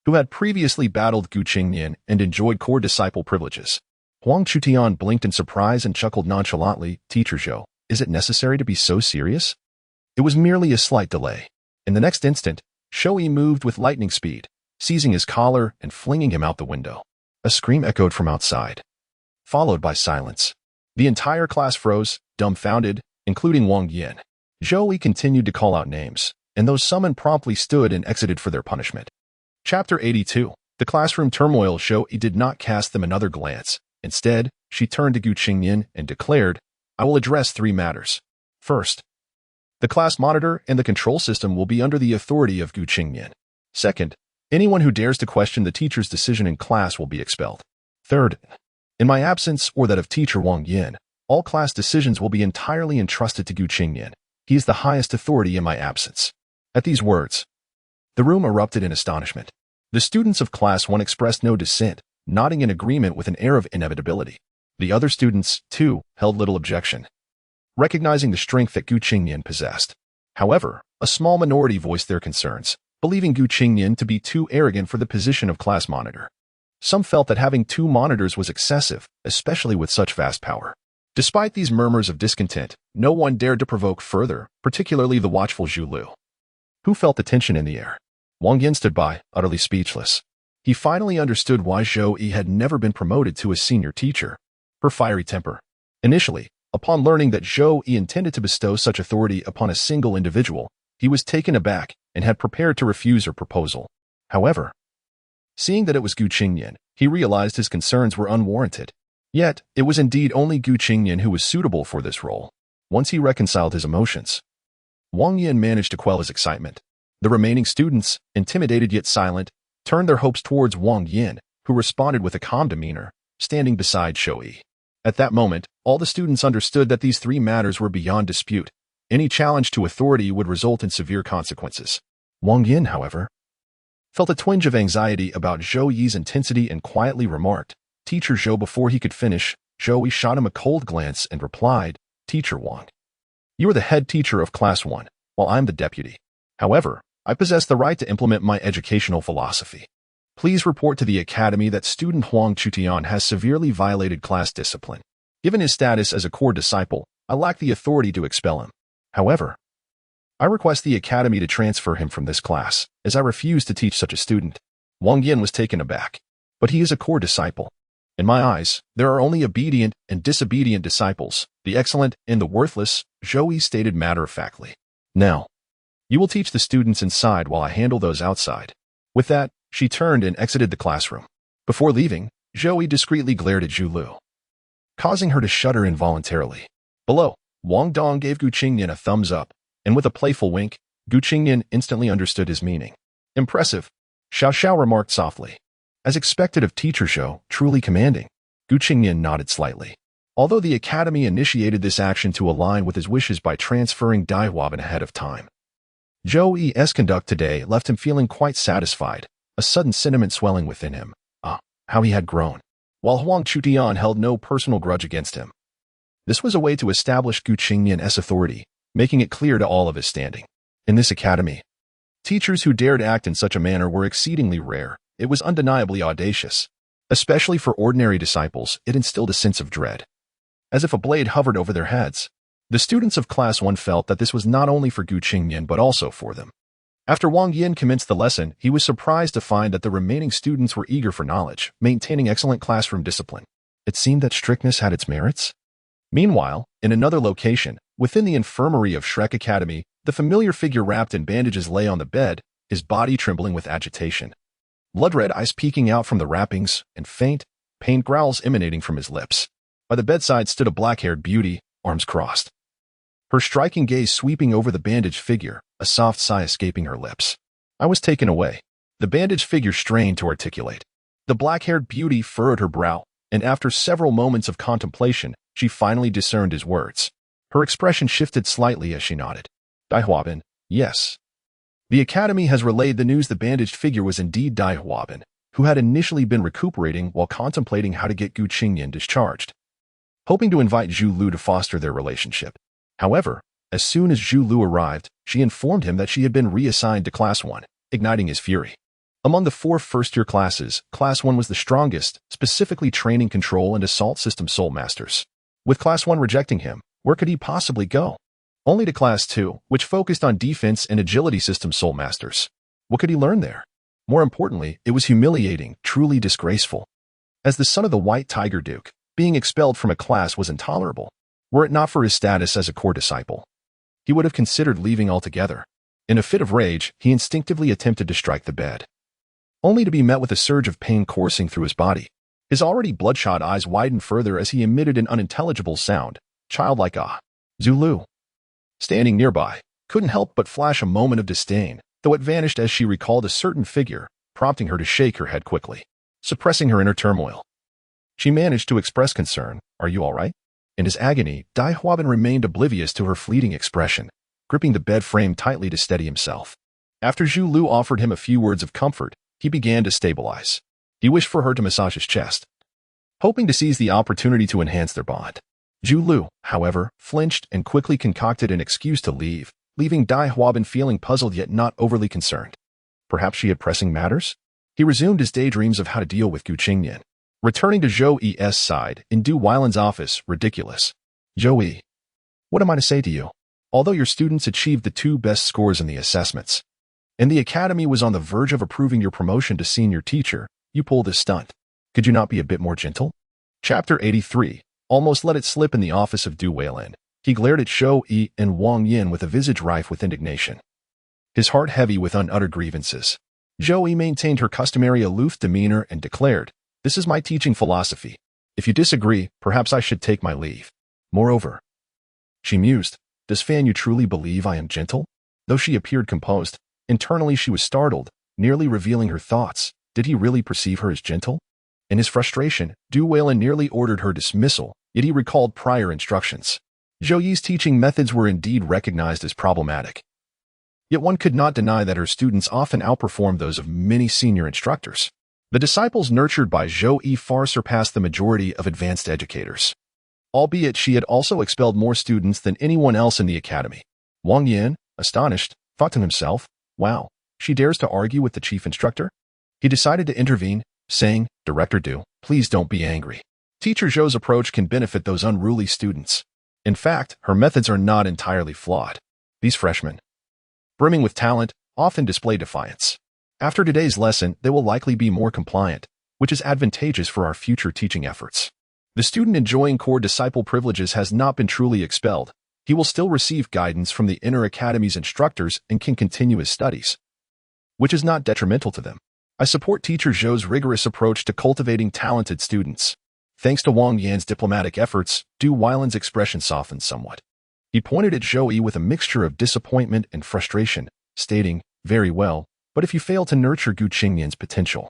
who had previously battled Gu Qingnian and enjoyed core disciple privileges. Huang Chutian blinked in surprise and chuckled nonchalantly, Teacher Zhou, is it necessary to be so serious? It was merely a slight delay. In the next instant, Zhou Yi moved with lightning speed, seizing his collar and flinging him out the window. A scream echoed from outside, followed by silence. The entire class froze, dumbfounded, including Wang Yan. Zhou Yi continued to call out names, and those summoned promptly stood and exited for their punishment. Chapter 82. The classroom turmoil. Zhou Yi did not cast them another glance. Instead, she turned to Gu Qingnian and declared, I will address 3 matters. First, the class monitor and the control system will be under the authority of Gu Qingnian. Second, anyone who dares to question the teacher's decision in class will be expelled. Third, in my absence or that of teacher Wang Yan, all class decisions will be entirely entrusted to Gu Qingnian. He is the highest authority in my absence. At these words, the room erupted in astonishment. The students of Class 1 expressed no dissent, nodding in agreement with an air of inevitability. The other students, too, held little objection, recognizing the strength that Gu Qingnian possessed. However, a small minority voiced their concerns, believing Gu Qingnian to be too arrogant for the position of class monitor. Some felt that having 2 monitors was excessive, especially with such vast power. Despite these murmurs of discontent, no one dared to provoke further, particularly the watchful Zhu Lu, who felt the tension in the air. Wang Yan stood by, utterly speechless. He finally understood why Zhou Yi had never been promoted to a senior teacher. Her fiery temper. Initially, upon learning that Zhou Yi intended to bestow such authority upon a single individual, he was taken aback and had prepared to refuse her proposal. However, seeing that it was Gu Qingnian, he realized his concerns were unwarranted. Yet, it was indeed only Gu Qingnian who was suitable for this role. Once he reconciled his emotions, Wang Yan managed to quell his excitement. The remaining students, intimidated yet silent, turned their hopes towards Wang Yan, who responded with a calm demeanor, standing beside Zhou Yi. At that moment, all the students understood that these 3 matters were beyond dispute. Any challenge to authority would result in severe consequences. Wang Yan, however, felt a twinge of anxiety about Zhou Yi's intensity and quietly remarked, Teacher Zhou. Before he could finish, Zhou Yi shot him a cold glance and replied, Teacher Wang, you are the head teacher of Class 1, while I'm the deputy. However, I possess the right to implement my educational philosophy. Please report to the academy that student Huang Chutian has severely violated class discipline. Given his status as a core disciple, I lack the authority to expel him. However, I request the academy to transfer him from this class, as I refuse to teach such a student. Wang Yan was taken aback. But he is a core disciple. In my eyes, there are only obedient and disobedient disciples, the excellent and the worthless, Zhou Yi stated matter-of-factly. Now, you will teach the students inside while I handle those outside. With that, she turned and exited the classroom. Before leaving, Zhou discreetly glared at Zhu Lu, causing her to shudder involuntarily. Below, Wong Dong gave Qingnian a thumbs up, and with a playful wink, Qingnian instantly understood his meaning. Impressive, Xiao Xiao remarked softly. As expected of teacher Zhou, truly commanding. Qingnian nodded slightly. Although the academy initiated this action to align with his wishes by transferring Daihuaban ahead of time. Zhou's conduct today left him feeling quite satisfied, a sudden sentiment swelling within him. How he had grown. While Huang Chutian held no personal grudge against him. This was a way to establish Qingnian's authority, making it clear to all of his standing. In this academy, teachers who dared act in such a manner were exceedingly rare. It was undeniably audacious. Especially for ordinary disciples, it instilled a sense of dread. As if a blade hovered over their heads. The students of Class 1 felt that this was not only for Qingnian but also for them. After Wang Yin commenced the lesson, he was surprised to find that the remaining students were eager for knowledge, maintaining excellent classroom discipline. It seemed that strictness had its merits. Meanwhile, in another location, within the infirmary of Shrek Academy, the familiar figure wrapped in bandages lay on the bed, his body trembling with agitation. Blood-red eyes peeking out from the wrappings, and faint, pained growls emanating from his lips. By the bedside stood a black-haired beauty, arms crossed. Her striking gaze sweeping over the bandaged figure, a soft sigh escaping her lips. I was taken away. The bandaged figure strained to articulate. The black-haired beauty furrowed her brow, and after several moments of contemplation, she finally discerned his words. Her expression shifted slightly as she nodded. Daihuaban, yes. The academy has relayed the news the bandaged figure was indeed Daihuaban, who had initially been recuperating while contemplating how to get Qingnian discharged, hoping to invite Zhu Lu to foster their relationship. However, as soon as Zhu Lu arrived, she informed him that she had been reassigned to Class 1, igniting his fury. Among the 4 first-year classes, Class 1 was the strongest, specifically training control and assault system soul masters. With Class 1 rejecting him, where could he possibly go? Only to Class 2, which focused on defense and agility system soul masters. What could he learn there? More importantly, it was humiliating, truly disgraceful. As the son of the White Tiger Duke, being expelled from a class was intolerable. Were it not for his status as a core disciple, he would have considered leaving altogether. In a fit of rage, he instinctively attempted to strike the bed, only to be met with a surge of pain coursing through his body. His already bloodshot eyes widened further as he emitted an unintelligible sound, childlike Zhu Lu, standing nearby, couldn't help but flash a moment of disdain, though it vanished as she recalled a certain figure, prompting her to shake her head quickly, suppressing her inner turmoil. She managed to express concern. Are you all right? In his agony, Daihuaban remained oblivious to her fleeting expression, gripping the bed frame tightly to steady himself. After Zhu Lu offered him a few words of comfort, he began to stabilize. He wished for her to massage his chest, hoping to seize the opportunity to enhance their bond. Zhu Lu, however, flinched and quickly concocted an excuse to leave, leaving Daihuaban feeling puzzled yet not overly concerned. Perhaps she had pressing matters? He resumed his daydreams of how to deal with Qingnian. Returning to Zhou's side, in Du Weilan's office, ridiculous. Zhou, what am I to say to you? Although your students achieved the 2 best scores in the assessments, and the academy was on the verge of approving your promotion to senior teacher, you pulled this stunt. Could you not be a bit more gentle? Chapter 83. Almost let it slip in the office of Du Weilan. He glared at Zhou and Wang Yin with a visage rife with indignation, his heart heavy with unuttered grievances. Zhou maintained her customary aloof demeanor and declared, "This is my teaching philosophy. If you disagree, perhaps I should take my leave." Moreover, she mused, does Fan Yu truly believe I am gentle? Though she appeared composed, internally she was startled, nearly revealing her thoughts. Did he really perceive her as gentle? In his frustration, Du Weilan nearly ordered her dismissal, yet he recalled prior instructions. Zhou's teaching methods were indeed recognized as problematic. Yet one could not deny that her students often outperformed those of many senior instructors. The disciples nurtured by Zhou far surpassed the majority of advanced educators. Albeit she had also expelled more students than anyone else in the academy. Wang Yin, astonished, thought to himself, wow, she dares to argue with the chief instructor? He decided to intervene, saying, Director Du, please don't be angry. Teacher Zhou's approach can benefit those unruly students. In fact, her methods are not entirely flawed. These freshmen, brimming with talent, often display defiance. After today's lesson, they will likely be more compliant, which is advantageous for our future teaching efforts. The student enjoying core disciple privileges has not been truly expelled. He will still receive guidance from the inner academy's instructors and can continue his studies, which is not detrimental to them. I support teacher Zhou's rigorous approach to cultivating talented students. Thanks to Wang Yan's diplomatic efforts, Du Weilan's expression softened somewhat. He pointed at Zhou Yi with a mixture of disappointment and frustration, stating, "Very well, but if you fail to nurture Gu Qingnian's potential,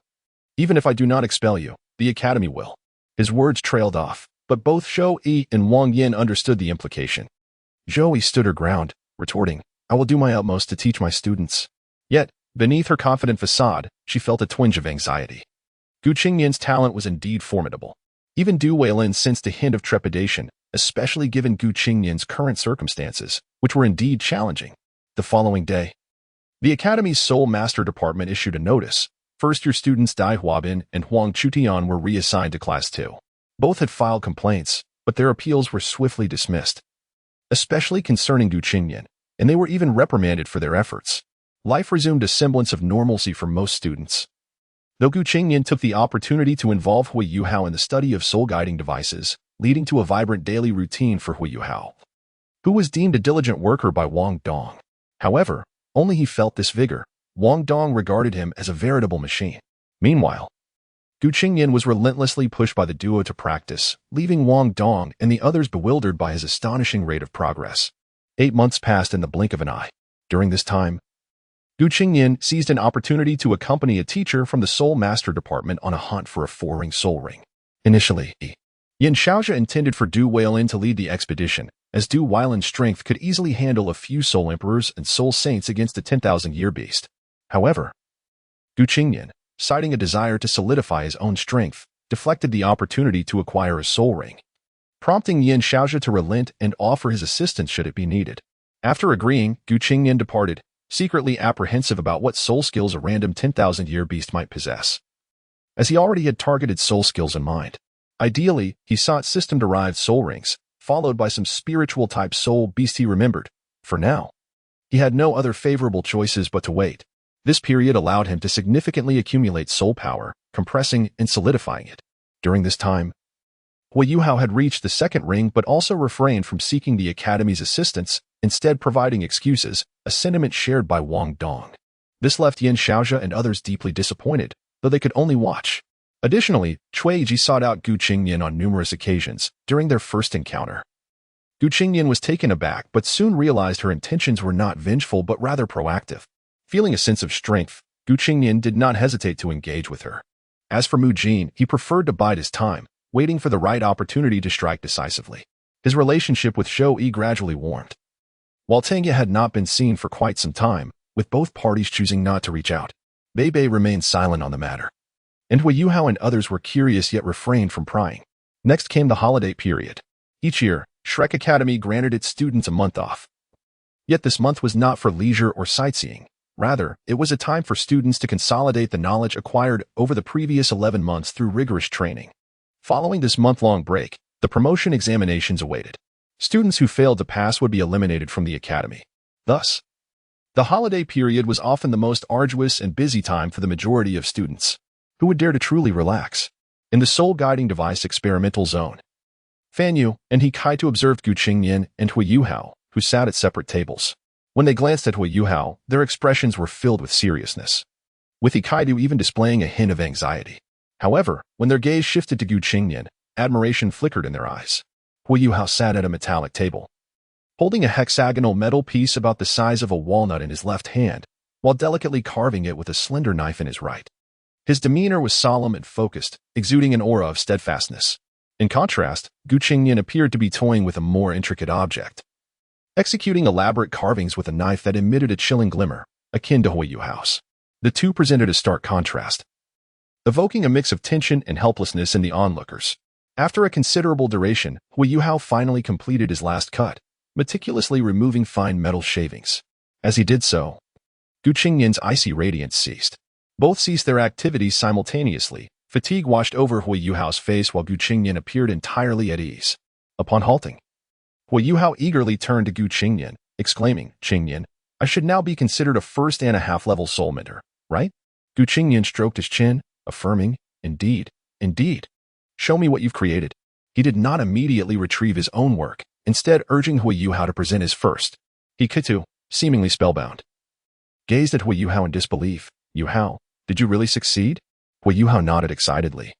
even if I do not expel you, the academy will." His words trailed off, but both Zhou Yi and Wang Yan understood the implication. Zhou Yi stood her ground, retorting, "I will do my utmost to teach my students." Yet, beneath her confident facade, she felt a twinge of anxiety. Gu Qingnian's talent was indeed formidable. Even Du Weilan sensed a hint of trepidation, especially given Gu Qingnian's current circumstances, which were indeed challenging. The following day, the Academy's Seoul Master Department issued a notice. First-year students Dai Huabin and Huang Chutian were reassigned to Class 2. Both had filed complaints, but their appeals were swiftly dismissed, especially concerning Gu Qingnian, and they were even reprimanded for their efforts. Life resumed a semblance of normalcy for most students. Though Gu Qingnian took the opportunity to involve Hui Yuhao in the study of soul-guiding devices, leading to a vibrant daily routine for Hui Yuhao, who was deemed a diligent worker by Wong Dong. However, only he felt this vigor. Wong Dong regarded him as a veritable machine. Meanwhile, Gu Qingnian was relentlessly pushed by the duo to practice, leaving Wong Dong and the others bewildered by his astonishing rate of progress. 8 months passed in the blink of an eye. During this time, Gu Qingnian seized an opportunity to accompany a teacher from the Soul Master Department on a hunt for a 4-ring soul ring. Initially, Yin Shaozha intended for Du Weilan to lead the expedition, as Du Weilan's strength could easily handle a few soul emperors and soul saints against a 10,000-year beast. However, Gu Qingnian, citing a desire to solidify his own strength, deflected the opportunity to acquire a soul ring, prompting Yin Shaozha to relent and offer his assistance should it be needed. After agreeing, Gu Qingnian departed, secretly apprehensive about what soul skills a random 10,000-year beast might possess, as he already had targeted soul skills in mind. Ideally, he sought system-derived soul rings, followed by some spiritual-type soul beast he remembered. For now, he had no other favorable choices but to wait. This period allowed him to significantly accumulate soul power, compressing and solidifying it. During this time, Hui Yuhao had reached the second ring but also refrained from seeking the Academy's assistance, instead providing excuses, a sentiment shared by Wong Dong. This left Yin Shaozha and others deeply disappointed, though they could only watch. Additionally, Cui Ji sought out Gu Qingnian on numerous occasions during their first encounter. Gu Qingnian was taken aback but soon realized her intentions were not vengeful but rather proactive. Feeling a sense of strength, Gu Qingnian did not hesitate to engage with her. As for Mu Jin, he preferred to bide his time, waiting for the right opportunity to strike decisively. His relationship with Zhou Yi gradually warmed. While Tang had not been seen for quite some time, with both parties choosing not to reach out, Bei Bei remained silent on the matter. And Hui Yuhao and others were curious yet refrained from prying. Next came the holiday period. Each year, Shrek Academy granted its students a month off. Yet this month was not for leisure or sightseeing. Rather, it was a time for students to consolidate the knowledge acquired over the previous 11 months through rigorous training. Following this month-long break, the promotion examinations awaited. Students who failed to pass would be eliminated from the academy. Thus, the holiday period was often the most arduous and busy time for the majority of students, who would dare to truly relax. In the Soul Guiding Device experimental zone, Fan Yu and Hikaitu observed Gu Qingnian and Hui Yuhao, who sat at separate tables. When they glanced at Hui Yuhao, their expressions were filled with seriousness, with Hikaitu even displaying a hint of anxiety. However, when their gaze shifted to Gu Qingnian, admiration flickered in their eyes. Hui Yuhao sat at a metallic table, holding a hexagonal metal piece about the size of a walnut in his left hand, while delicately carving it with a slender knife in his right. His demeanor was solemn and focused, exuding an aura of steadfastness. In contrast, Gu Qingnian appeared to be toying with a more intricate object, executing elaborate carvings with a knife that emitted a chilling glimmer, akin to Hui Yuhao's. The two presented a stark contrast, evoking a mix of tension and helplessness in the onlookers. After a considerable duration, Hui Yuhao finally completed his last cut, meticulously removing fine metal shavings. As he did so, Gu Qingnian's icy radiance ceased. Both ceased their activities simultaneously. Fatigue washed over Hui Yuhao's face while Gu Qingnian appeared entirely at ease. Upon halting, Hui Yuhao eagerly turned to Gu Qingnian, exclaiming, "Qingnian, I should now be considered a 1.5 level soul mentor, right?" Gu Qingnian stroked his chin, affirming, "Indeed, indeed. Show me what you've created." He did not immediately retrieve his own work, instead urging Hui Yuhao to present his first. Hikaitu, seemingly spellbound, gazed at Hui Yuhao in disbelief. "Yuhao, Did you really succeed? Hui Yuhao nodded excitedly,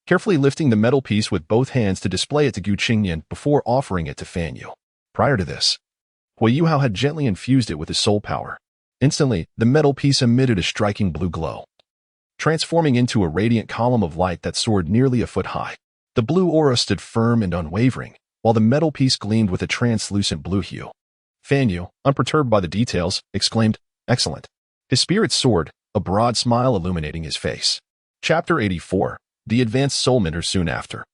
carefully lifting the metal piece with both hands to display it to Qingnian before offering it to Fan Yu. Prior to this, Hui Yuhao had gently infused it with his soul power. Instantly, the metal piece emitted a striking blue glow, transforming into a radiant column of light that soared nearly a foot high. The blue aura stood firm and unwavering, while the metal piece gleamed with a translucent blue hue. Fan Yu, unperturbed by the details, exclaimed, "Excellent." His spirit soared, a broad smile illuminating his face. Chapter 84. The Advanced Soul Minter. Soon after,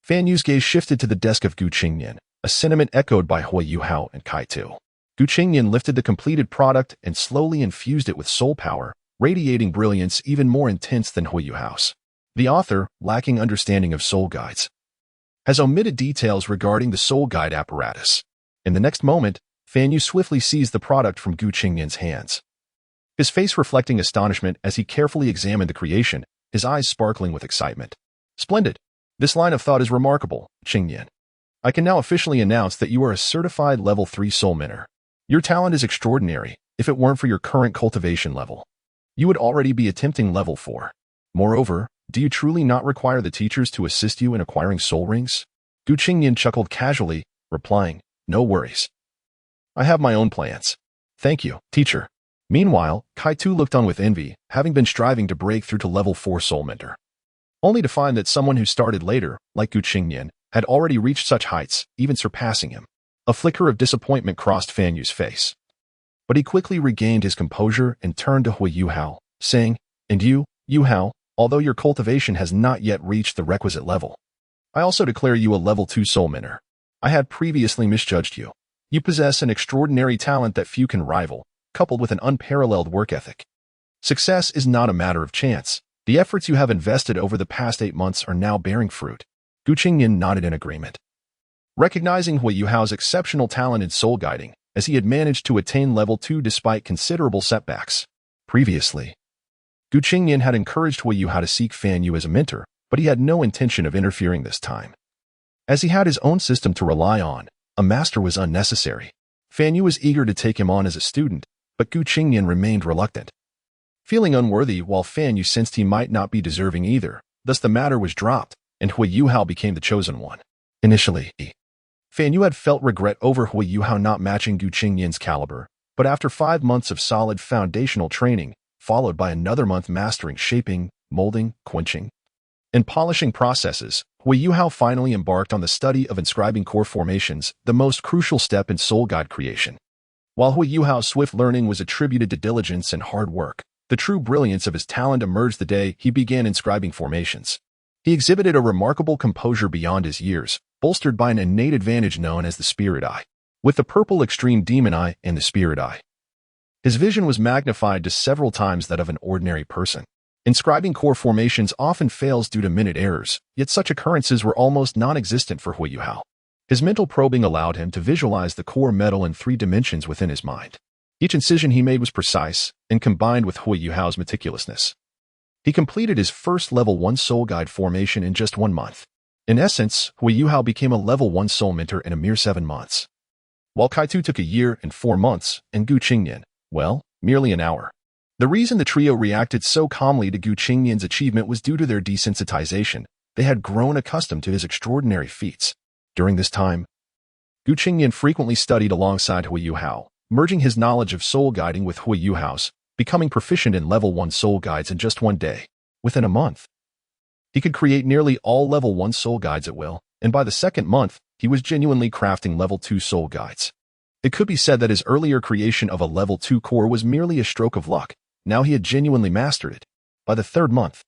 Fan Yu's gaze shifted to the desk of Qingnian, a sentiment echoed by Hui Yuhao and Qingnian. Qingnian lifted the completed product and slowly infused it with soul power, radiating brilliance even more intense than Hui Yuhao's. The author, lacking understanding of soul guides, has omitted details regarding the soul guide apparatus. In the next moment, Fan Yu swiftly seized the product from Qingnian's hands, his face reflecting astonishment as he carefully examined the creation, his eyes sparkling with excitement. "Splendid. This line of thought is remarkable, Qingnian. I can now officially announce that you are a certified level 3 soul minter. Your talent is extraordinary. If it weren't for your current cultivation level, you would already be attempting level 4. Moreover, do you truly not require the teachers to assist you in acquiring soul rings?" Qingnian chuckled casually, replying, "No worries. I have my own plans. Thank you, teacher." Meanwhile, Qingnian looked on with envy, having been striving to break through to level 4 soul minter, only to find that someone who started later, like Qingnian, had already reached such heights, even surpassing him. A flicker of disappointment crossed Fan Yu's face, but he quickly regained his composure and turned to Hui Yuhao, saying, "And you, Yuhao, although your cultivation has not yet reached the requisite level, I also declare you a level 2 soul minter. I had previously misjudged you. You possess an extraordinary talent that few can rival, coupled with an unparalleled work ethic. Success is not a matter of chance. The efforts you have invested over the past 8 months are now bearing fruit." Qingnian nodded in agreement, recognizing Hui Yuhao's exceptional talent in soul guiding, as he had managed to attain level 2 despite considerable setbacks. Previously, Qingnian had encouraged Hui Yuhao to seek Fan Yu as a mentor, but he had no intention of interfering this time. As he had his own system to rely on, a master was unnecessary. Fan Yu was eager to take him on as a student, but Qingnian remained reluctant, feeling unworthy while Fan Yu sensed he might not be deserving either. Thus the matter was dropped, and Hui Yuhao became the chosen one. Initially, Fan Yu had felt regret over Hui Yuhao not matching Qingnian's caliber, but after 5 months of solid foundational training, followed by another month mastering shaping, molding, quenching, and polishing processes, Hui Yuhao finally embarked on the study of inscribing core formations, the most crucial step in soul guide creation. While Hui Yuhao's swift learning was attributed to diligence and hard work, the true brilliance of his talent emerged the day he began inscribing formations. He exhibited a remarkable composure beyond his years, bolstered by an innate advantage known as the spirit eye, with the purple extreme demon eye and the spirit eye. His vision was magnified to several times that of an ordinary person. Inscribing core formations often fails due to minute errors, yet such occurrences were almost non-existent for Hui Yuhao. His mental probing allowed him to visualize the core metal in 3 dimensions within his mind. Each incision he made was precise, and combined with Hui Yuhao's meticulousness, he completed his first level 1 soul guide formation in just 1 month. In essence, Hui Yuhao became a level 1 soul minter in a mere 7 months, while Qingnian took a year and 4 months, and Qingnian, well, merely an hour. The reason the trio reacted so calmly to Qingnian's achievement was due to their desensitization. They had grown accustomed to his extraordinary feats. During this time, Qingnian frequently studied alongside Hui Yuhao, merging his knowledge of soul guiding with Hui Yuhao's, becoming proficient in level 1 soul guides in just 1 day. Within a month, he could create nearly all level 1 soul guides at will, and by the 2nd month, he was genuinely crafting level 2 soul guides. It could be said that his earlier creation of a level 2 core was merely a stroke of luck. Now he had genuinely mastered it. By the 3rd month,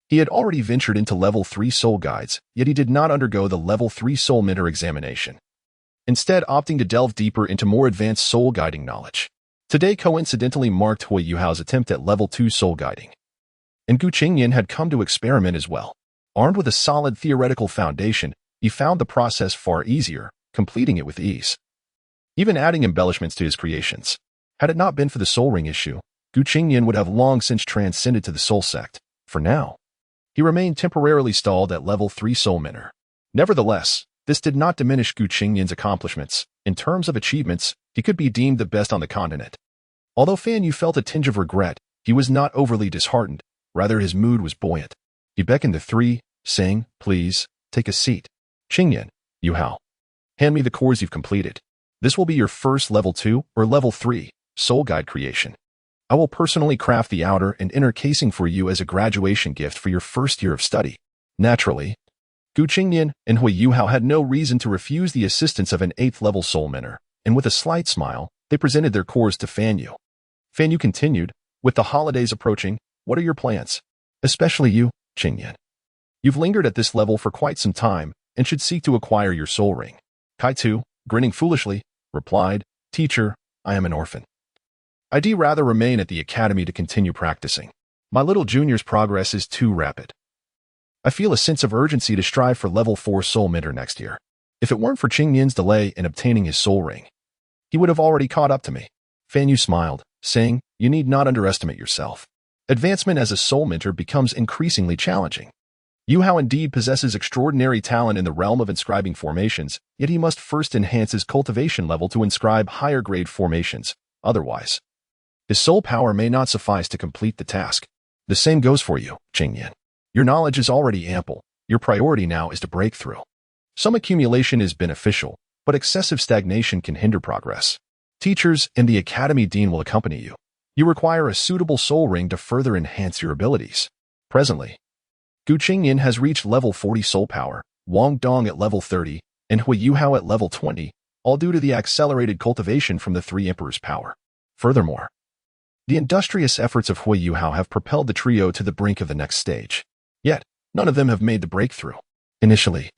he had already ventured into level 3 soul guides, yet he did not undergo the level 3 soul minter examination, instead opting to delve deeper into more advanced soul guiding knowledge. Today coincidentally marked Hui Yuhao's attempt at level 2 soul guiding, and Qingnian had come to experiment as well. Armed with a solid theoretical foundation, he found the process far easier, completing it with ease, even adding embellishments to his creations. Had it not been for the soul ring issue, Qingnian would have long since transcended to the Soul Sect. For now, he remained temporarily stalled at level 3 soul minter. Nevertheless, this did not diminish Qingnian's accomplishments. In terms of achievements, he could be deemed the best on the continent. Although Fan Yu felt a tinge of regret, He was not overly disheartened, rather his mood was buoyant. He beckoned the three, saying, "Please, take a seat. Qingnian, Yu Hao, hand me the cores you've completed. This will be your first level 2 or level 3 soul guide creation. I will personally craft the outer and inner casing for you as a graduation gift for your first year of study." Naturally, Qingnian and Hui Yuhao had no reason to refuse the assistance of an 8th level soul mentor, and with a slight smile, they presented their cores to Fan Yu. Fan Yu continued, "With the holidays approaching, what are your plans? Especially you, Qingnian. You've lingered at this level for quite some time and should seek to acquire your soul ring." Kaitu, grinning foolishly, replied, "Teacher, I am an orphan. I'd rather remain at the academy to continue practicing. My little junior's progress is too rapid. I feel a sense of urgency to strive for level 4 soul mentor next year. If it weren't for Qingnian's delay in obtaining his soul ring, he would have already caught up to me." Fan Yu smiled, saying, "You need not underestimate yourself. Advancement as a soul mentor becomes increasingly challenging. Yu Hao indeed possesses extraordinary talent in the realm of inscribing formations, yet he must first enhance his cultivation level to inscribe higher-grade formations. Otherwise, his soul power may not suffice to complete the task. The same goes for you, Qingnian. Your knowledge is already ample. Your priority now is to break through. Some accumulation is beneficial, but excessive stagnation can hinder progress. Teachers and the academy dean will accompany you. You require a suitable soul ring to further enhance your abilities." Presently, Qingnian has reached level 40 soul power, Wong Dong at level 30, and Hui Yuhao at level 20, all due to the accelerated cultivation from the Three Emperors' power. Furthermore, the industrious efforts of Hui Yuhao have propelled the trio to the brink of the next stage. Yet, none of them have made the breakthrough. Initially,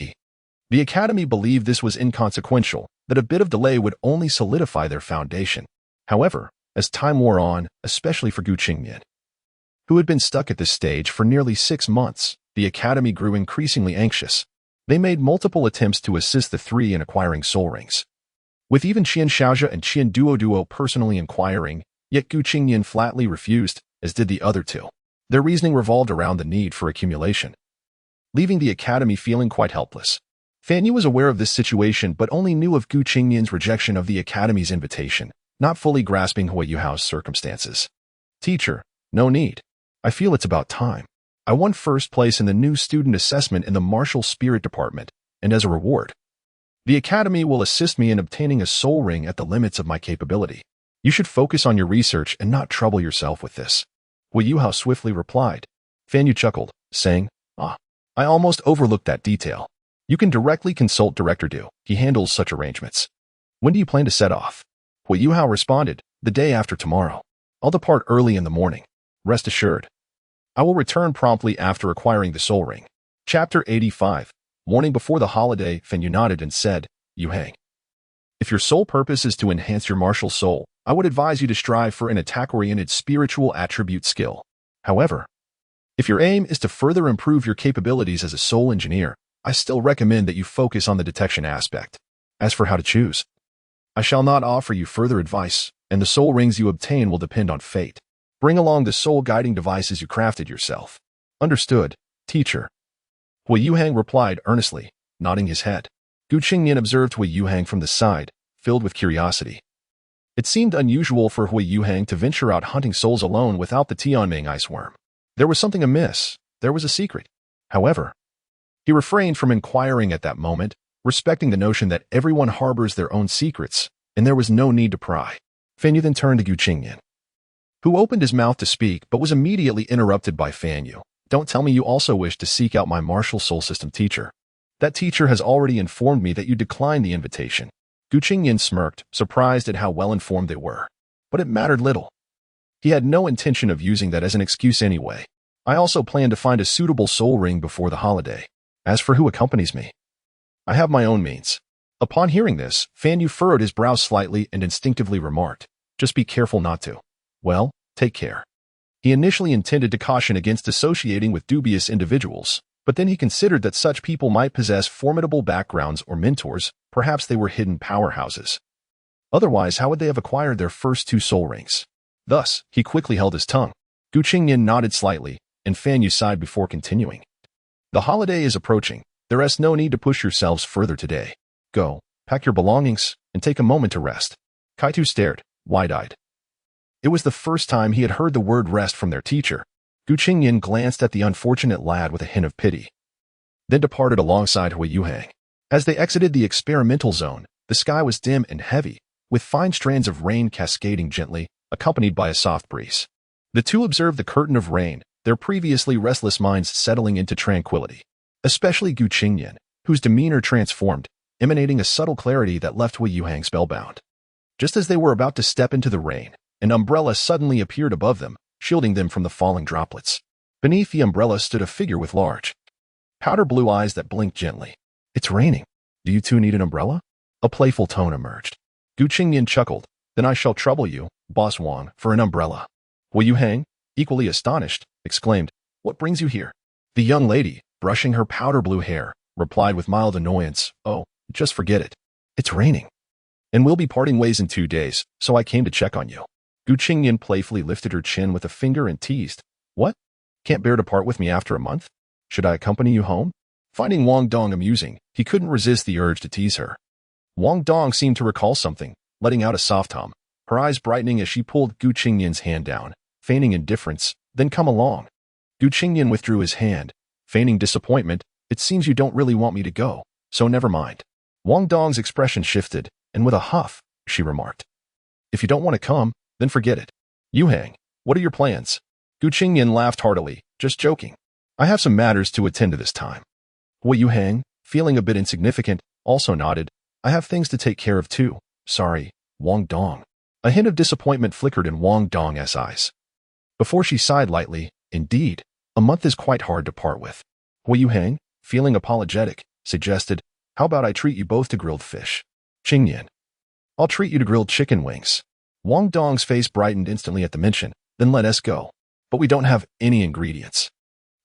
the academy believed this was inconsequential, that a bit of delay would only solidify their foundation. However, as time wore on, especially for Qingnian, who had been stuck at this stage for nearly 6 months, the academy grew increasingly anxious. They made multiple attempts to assist the three in acquiring soul rings, with even Qian Shaozha and Qian Duo personally inquiring, yet Qingnian flatly refused, as did the other two. Their reasoning revolved around the need for accumulation, leaving the academy feeling quite helpless. Fan Yu was aware of this situation but only knew of Qingnian's rejection of the academy's invitation, not fully grasping Hui Yuhao's circumstances. "Teacher, no need. I feel it's about time. I won first place in the new student assessment in the martial spirit department, and as a reward, the academy will assist me in obtaining a soul ring at the limits of my capability. You should focus on your research and not trouble yourself with this." Hui Yuhao swiftly replied. Fan Yu chuckled, saying, "I almost overlooked that detail. You can directly consult Director Du. He handles such arrangements. When do you plan to set off?" Hui Yuhao responded, "The day after tomorrow. I'll depart early in the morning. Rest assured, I will return promptly after acquiring the soul ring." Chapter 85. Morning before the holiday, Fan Yu nodded and said, "Yu Hang, if your sole purpose is to enhance your martial soul, I would advise you to strive for an attack-oriented spiritual attribute skill. However, if your aim is to further improve your capabilities as a soul engineer, I still recommend that you focus on the detection aspect. As for how to choose, I shall not offer you further advice, and the soul rings you obtain will depend on fate. Bring along the soul guiding devices you crafted yourself." "Understood, teacher." Hui Yuhang replied earnestly, nodding his head. Qingnian observed Hui Yuhang from the side, filled with curiosity. It seemed unusual for Hui Yuhang to venture out hunting souls alone without the Tianming ice worm. There was something amiss. There was a secret. However, he refrained from inquiring at that moment, respecting the notion that everyone harbors their own secrets, and there was no need to pry. Fan Yu then turned to Qingnian, who opened his mouth to speak but was immediately interrupted by Fan Yu. "Don't tell me you also wish to seek out my martial soul system teacher. That teacher has already informed me that you declined the invitation." Qingnian smirked, surprised at how well-informed they were. But it mattered little. He had no intention of using that as an excuse anyway. "I also plan to find a suitable soul ring before the holiday. As for who accompanies me, I have my own means." Upon hearing this, Fan Yu furrowed his brow slightly and instinctively remarked, "Just be careful not to." "Well, take care." He initially intended to caution against associating with dubious individuals, but then he considered that such people might possess formidable backgrounds or mentors. Perhaps they were hidden powerhouses. Otherwise, how would they have acquired their first 2 soul rings? Thus, he quickly held his tongue. Qingnian nodded slightly, and Fan Yu sighed before continuing. "The holiday is approaching. There is no need to push yourselves further today. Go, pack your belongings, and take a moment to rest." Kaitu stared, wide-eyed. It was the first time he had heard the word rest from their teacher. Qingnian glanced at the unfortunate lad with a hint of pity, then departed alongside Hui Yuhang. As they exited the experimental zone, the sky was dim and heavy, with fine strands of rain cascading gently, accompanied by a soft breeze. The two observed the curtain of rain, their previously restless minds settling into tranquility. Especially Qingnian, whose demeanor transformed, emanating a subtle clarity that left Hui Yuhang spellbound. Just as they were about to step into the rain, an umbrella suddenly appeared above them, shielding them from the falling droplets. Beneath the umbrella stood a figure with large, powder blue eyes that blinked gently. "It's raining. Do you two need an umbrella?" A playful tone emerged. Qingnian chuckled. "Then I shall trouble you, Boss Wong, for an umbrella." Hui Yuhang, equally astonished, exclaimed, "What brings you here?" The young lady, brushing her powder blue hair, replied with mild annoyance, "Oh, just forget it. It's raining. And we'll be parting ways in 2 days, so I came to check on you." Qingnian playfully lifted her chin with a finger and teased, "What? Can't bear to part with me after a month? Should I accompany you home?" Finding Wong Dong amusing, he couldn't resist the urge to tease her. Wong Dong seemed to recall something, letting out a soft hum, her eyes brightening as she pulled Qingnian's hand down, feigning indifference. "Then come along." Qingnian withdrew his hand, feigning disappointment. "It seems you don't really want me to go, so never mind." Wong Dong's expression shifted, and with a huff, she remarked, "If you don't want to come, then forget it. Yuhang, what are your plans?" Qingnian laughed heartily, "Just joking. I have some matters to attend to this time." Hui Yuhang, feeling a bit insignificant, also nodded. "I have things to take care of too. Sorry, Wong Dong." A hint of disappointment flickered in Wong Dong's eyes. Before she sighed lightly, "Indeed, a month is quite hard to part with." Hui Yuhang, feeling apologetic, suggested, "How about I treat you both to grilled fish?" Qingnian, "I'll treat you to grilled chicken wings." Wong Dong's face brightened instantly at the mention. "Then let us go. But we don't have any ingredients."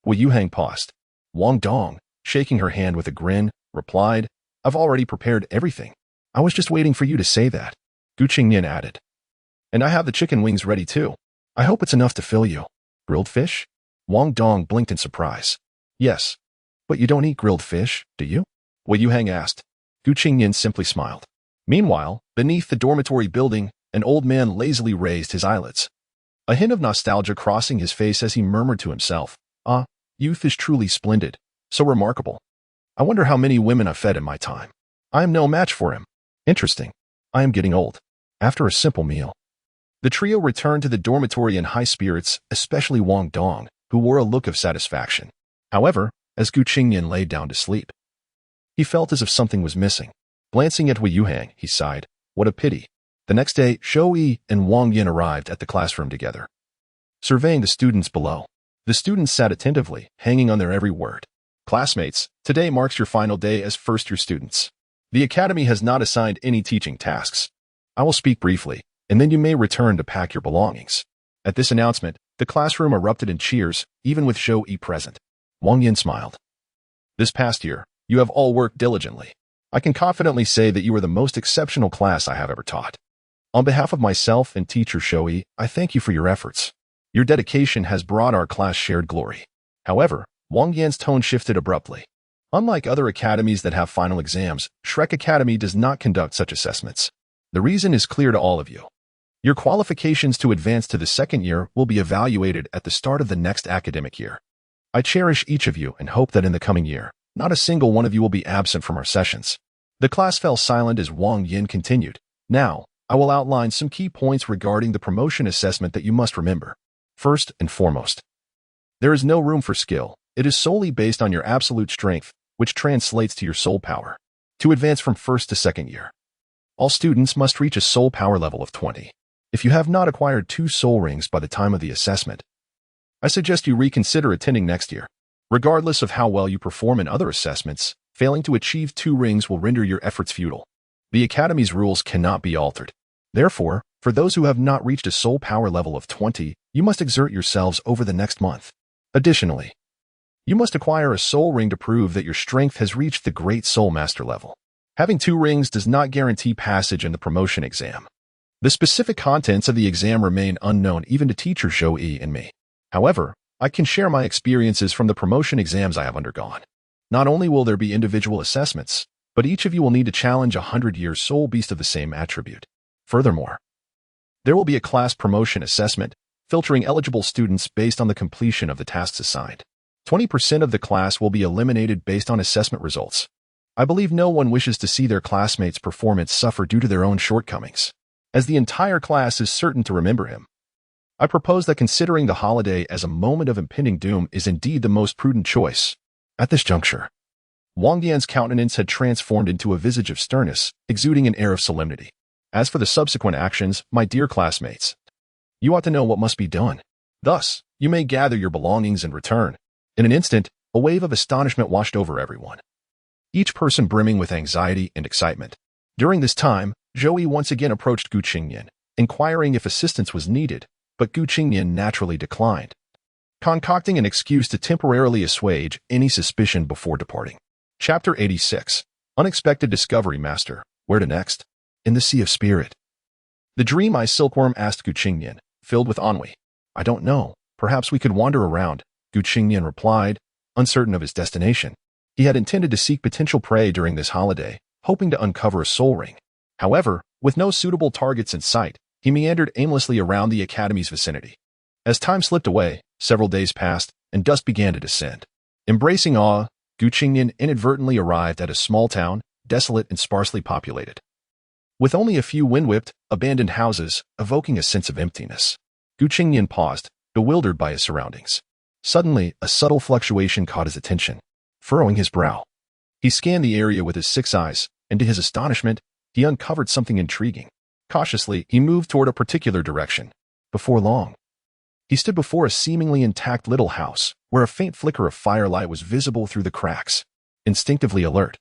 Hui Yuhang paused. Wong Dong, shaking her hand with a grin, replied, "I've already prepared everything. I was just waiting for you to say that." Qingnian added, "And I have the chicken wings ready too. I hope it's enough to fill you." "Grilled fish?" Wong Dong blinked in surprise. "Yes. But you don't eat grilled fish, do you?" Hui Yuhang asked. Qingnian simply smiled. Meanwhile, beneath the dormitory building, an old man lazily raised his eyelids, a hint of nostalgia crossing his face as he murmured to himself, "Ah, youth is truly splendid, so remarkable. I wonder how many women I've fed in my time. I am no match for him. Interesting. I am getting old." After a simple meal, the trio returned to the dormitory in high spirits, especially Wong Dong, who wore a look of satisfaction. However, as Qingnian lay down to sleep, he felt as if something was missing. Glancing at Hui Yuhang, he sighed, "What a pity." The next day, Shou-Yi and Wang Yin arrived at the classroom together. Surveying the students below, the students sat attentively, hanging on their every word. "Classmates, today marks your final day as first-year students. The academy has not assigned any teaching tasks. I will speak briefly, and then you may return to pack your belongings." At this announcement, the classroom erupted in cheers, even with Shou-Yi present. Wang Yin smiled. "This past year, you have all worked diligently. I can confidently say that you are the most exceptional class I have ever taught. On behalf of myself and teacher Shou-Yi, I thank you for your efforts. Your dedication has brought our class shared glory." However, Wang Yan's tone shifted abruptly. Unlike other academies that have final exams, Shrek Academy does not conduct such assessments. The reason is clear to all of you. Your qualifications to advance to the second year will be evaluated at the start of the next academic year. I cherish each of you and hope that in the coming year, not a single one of you will be absent from our sessions. The class fell silent as Wang Yin continued. "Now, I will outline some key points regarding the promotion assessment that you must remember. First and foremost, there is no room for skill. It is solely based on your absolute strength, which translates to your soul power. To advance from first to second year, all students must reach a soul power level of 20. If you have not acquired 2 soul rings by the time of the assessment, I suggest you reconsider attending next year. Regardless of how well you perform in other assessments, failing to achieve 2 rings will render your efforts futile. The Academy's rules cannot be altered. Therefore, for those who have not reached a soul power level of 20, you must exert yourselves over the next month. Additionally, you must acquire a soul ring to prove that your strength has reached the Great Soul Master level. Having 2 rings does not guarantee passage in the promotion exam. The specific contents of the exam remain unknown even to teacher Shou-Yi and me. However, I can share my experiences from the promotion exams I have undergone. Not only will there be individual assessments, but each of you will need to challenge a 100-year soul beast of the same attribute. Furthermore, There will be a class promotion assessment, filtering eligible students based on the completion of the tasks assigned. 20% of the class will be eliminated based on assessment results. I believe no one wishes to see their classmates' performance suffer due to their own shortcomings, as the entire class is certain to remember him. I propose that considering the holiday as a moment of impending doom is indeed the most prudent choice. At this juncture, Wong Dong's countenance had transformed into a visage of sternness, exuding an air of solemnity. As for the subsequent actions, my dear classmates, you ought to know what must be done. Thus, you may gather your belongings and return. In an instant, a wave of astonishment washed over everyone, each person brimming with anxiety and excitement. During this time, Zhou Yi once again approached Gu Qingnian, inquiring if assistance was needed, but Gu Qingnian naturally declined, concocting an excuse to temporarily assuage any suspicion before departing. Chapter 86. Unexpected Discovery. Master, where to next? In the Sea of Spirit. The dream-eye silkworm asked Gu Qingnian, filled with ennui. I don't know. Perhaps we could wander around, Gu Qingnian replied, uncertain of his destination. He had intended to seek potential prey during this holiday, hoping to uncover a soul ring. However, with no suitable targets in sight, he meandered aimlessly around the academy's vicinity. As time slipped away, several days passed, and dusk began to descend. Embracing awe, Gu Qingnian inadvertently arrived at a small town, desolate and sparsely populated, with only a few wind-whipped, abandoned houses, evoking a sense of emptiness. Gu Qingnian paused, bewildered by his surroundings. Suddenly, a subtle fluctuation caught his attention. Furrowing his brow, he scanned the area with his 6 eyes, and to his astonishment, he uncovered something intriguing. Cautiously, he moved toward a particular direction. Before long, he stood before a seemingly intact little house, where a faint flicker of firelight was visible through the cracks. Instinctively alert,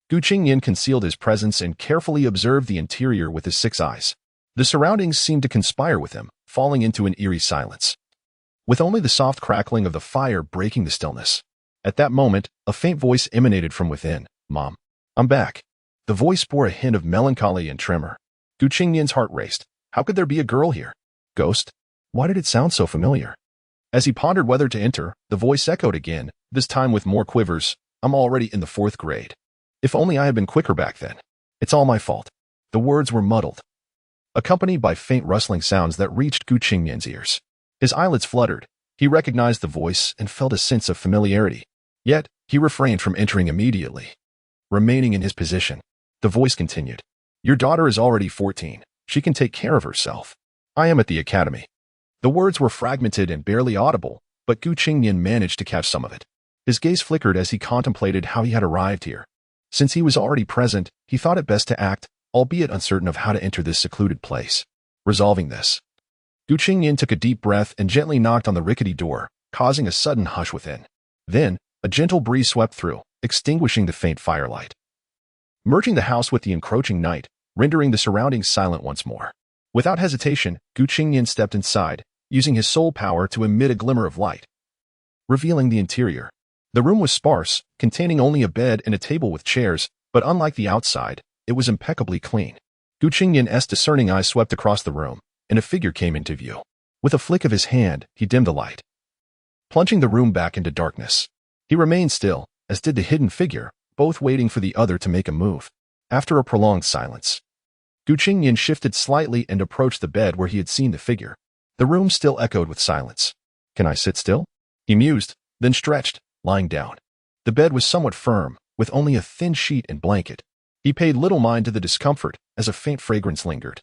Gu Qingnian concealed his presence and carefully observed the interior with his 6 eyes. The surroundings seemed to conspire with him, falling into an eerie silence, with only the soft crackling of the fire breaking the stillness. At that moment, a faint voice emanated from within. Mom, I'm back. The voice bore a hint of melancholy and tremor. Gu Qingnian's heart raced. How could there be a girl here? Ghost? Why did it sound so familiar? As he pondered whether to enter, the voice echoed again, this time with more quivers. I'm already in the 4th grade. If only I had been quicker back then. It's all my fault. The words were muddled, accompanied by faint rustling sounds that reached Gu Qingnian's ears. His eyelids fluttered. He recognized the voice and felt a sense of familiarity. Yet, he refrained from entering immediately. Remaining in his position, the voice continued. Your daughter is already 14. She can take care of herself. I am at the academy. The words were fragmented and barely audible, but Gu Qingnian managed to catch some of it. His gaze flickered as he contemplated how he had arrived here. Since he was already present, he thought it best to act, albeit uncertain of how to enter this secluded place. Resolving this, Gu Qingnian took a deep breath and gently knocked on the rickety door, causing a sudden hush within. Then, a gentle breeze swept through, extinguishing the faint firelight, merging the house with the encroaching night, rendering the surroundings silent once more. Without hesitation, Gu Qingnian stepped inside, using his soul power to emit a glimmer of light, revealing the interior. The room was sparse, containing only a bed and a table with chairs, but unlike the outside, it was impeccably clean. Gu Qingnian's discerning eyes swept across the room, and a figure came into view. With a flick of his hand, he dimmed the light, plunging the room back into darkness. He remained still, as did the hidden figure, both waiting for the other to make a move. After a prolonged silence, Gu Qingnian shifted slightly and approached the bed where he had seen the figure. The room still echoed with silence. Can I sit still? He mused, then stretched, lying down. The bed was somewhat firm, with only a thin sheet and blanket. He paid little mind to the discomfort, as a faint fragrance lingered,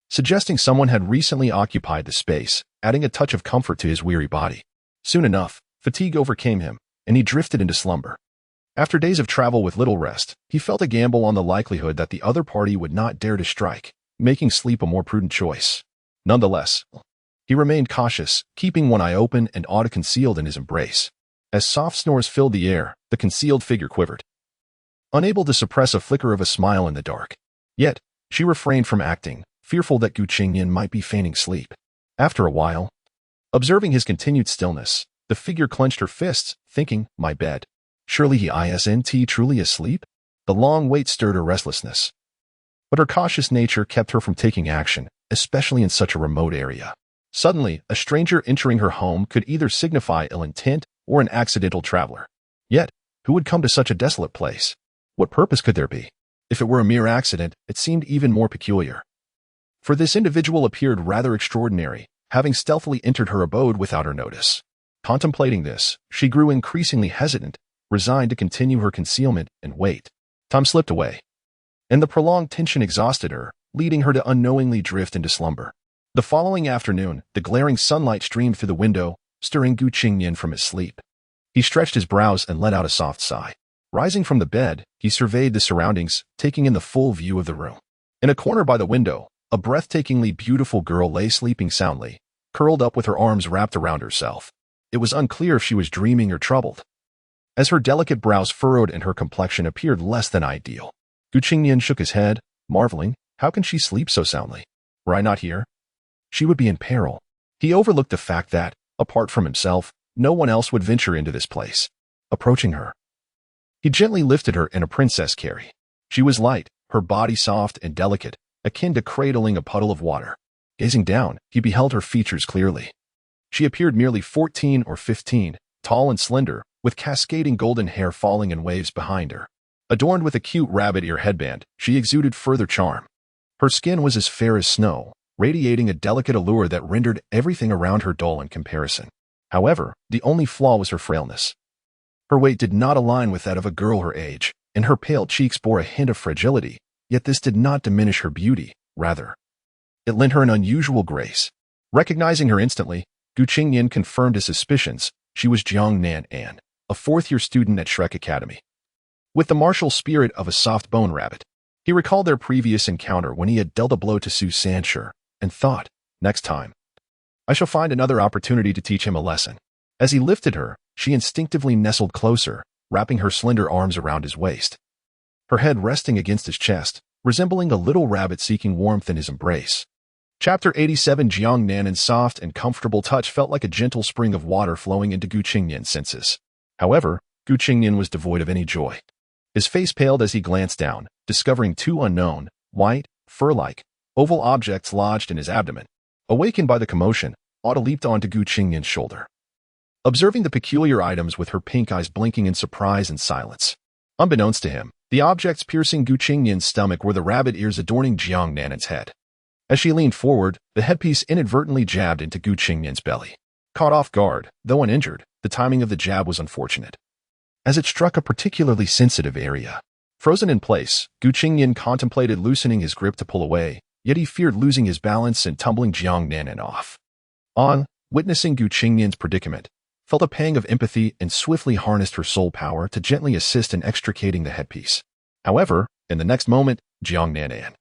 suggesting someone had recently occupied the space, adding a touch of comfort to his weary body. Soon enough, fatigue overcame him, and he drifted into slumber. After days of travel with little rest, he felt a gamble on the likelihood that the other party would not dare to strike, making sleep a more prudent choice. Nonetheless, he remained cautious, keeping one eye open and Auda concealed in his embrace. As soft snores filled the air, the concealed figure quivered, unable to suppress a flicker of a smile in the dark. Yet, she refrained from acting, fearful that Gu Qingnian might be feigning sleep. After a while, observing his continued stillness, the figure clenched her fists, thinking, my bed. Surely he isn't truly asleep? The long wait stirred her restlessness, but her cautious nature kept her from taking action, especially in such a remote area. Suddenly, a stranger entering her home could either signify ill intent or an accidental traveler. Yet, who would come to such a desolate place? What purpose could there be? If it were a mere accident, it seemed even more peculiar. for this individual appeared rather extraordinary, having stealthily entered her abode without her notice. Contemplating this, she grew increasingly hesitant, resigned to continue her concealment and wait. Time slipped away, and the prolonged tension exhausted her, leading her to unknowingly drift into slumber. The following afternoon, the glaring sunlight streamed through the window, stirring Qingnian from his sleep. He stretched his brows and let out a soft sigh. Rising from the bed, he surveyed the surroundings, taking in the full view of the room. In a corner by the window, a breathtakingly beautiful girl lay sleeping soundly, curled up with her arms wrapped around herself. It was unclear if she was dreaming or troubled, as her delicate brows furrowed and her complexion appeared less than ideal. Qingnian shook his head, marveling, how can she sleep so soundly? Were I not here, she would be in peril. He overlooked the fact that, apart from himself, no one else would venture into this place. Approaching her, he gently lifted her in a princess carry. She was light, her body soft and delicate, akin to cradling a puddle of water. Gazing down, he beheld her features clearly. She appeared merely 14 or 15, tall and slender, with cascading golden hair falling in waves behind her. Adorned with a cute rabbit ear headband, she exuded further charm. Her skin was as fair as snow, radiating a delicate allure that rendered everything around her dull in comparison. However, the only flaw was her frailness. Her weight did not align with that of a girl her age, and her pale cheeks bore a hint of fragility, yet this did not diminish her beauty, rather, it lent her an unusual grace. Recognizing her instantly, Qingnian confirmed his suspicions. She was Jiangnan An, a fourth-year student at Shrek Academy. With the martial spirit of a soft-bone rabbit, he recalled their previous encounter when he had dealt a blow to Su Sanshur, and thought, next time, I shall find another opportunity to teach him a lesson. As he lifted her, she instinctively nestled closer, wrapping her slender arms around his waist, her head resting against his chest, resembling a little rabbit seeking warmth in his embrace. Chapter 87. Jiangnan's soft and comfortable touch felt like a gentle spring of water flowing into Qingnian's senses. However, Qingnian was devoid of any joy. His face paled as he glanced down, discovering two unknown, white, fur-like, oval objects lodged in his abdomen. Awakened by the commotion, Ada leaped onto Qingnian's shoulder, observing the peculiar items with her pink eyes blinking in surprise and silence. Unbeknownst to him, the objects piercing Qingnian's stomach were the rabbit ears adorning Jiangnan's head. As she leaned forward, the headpiece inadvertently jabbed into Qingnian's belly. Caught off guard, though uninjured, the timing of the jab was unfortunate, as it struck a particularly sensitive area. Frozen in place, Qingnian contemplated loosening his grip to pull away, yet he feared losing his balance and tumbling Jiangnan off. On, witnessing Qingnian's predicament, felt a pang of empathy and swiftly harnessed her soul power to gently assist in extricating the headpiece. However, in the next moment, Jiangnan,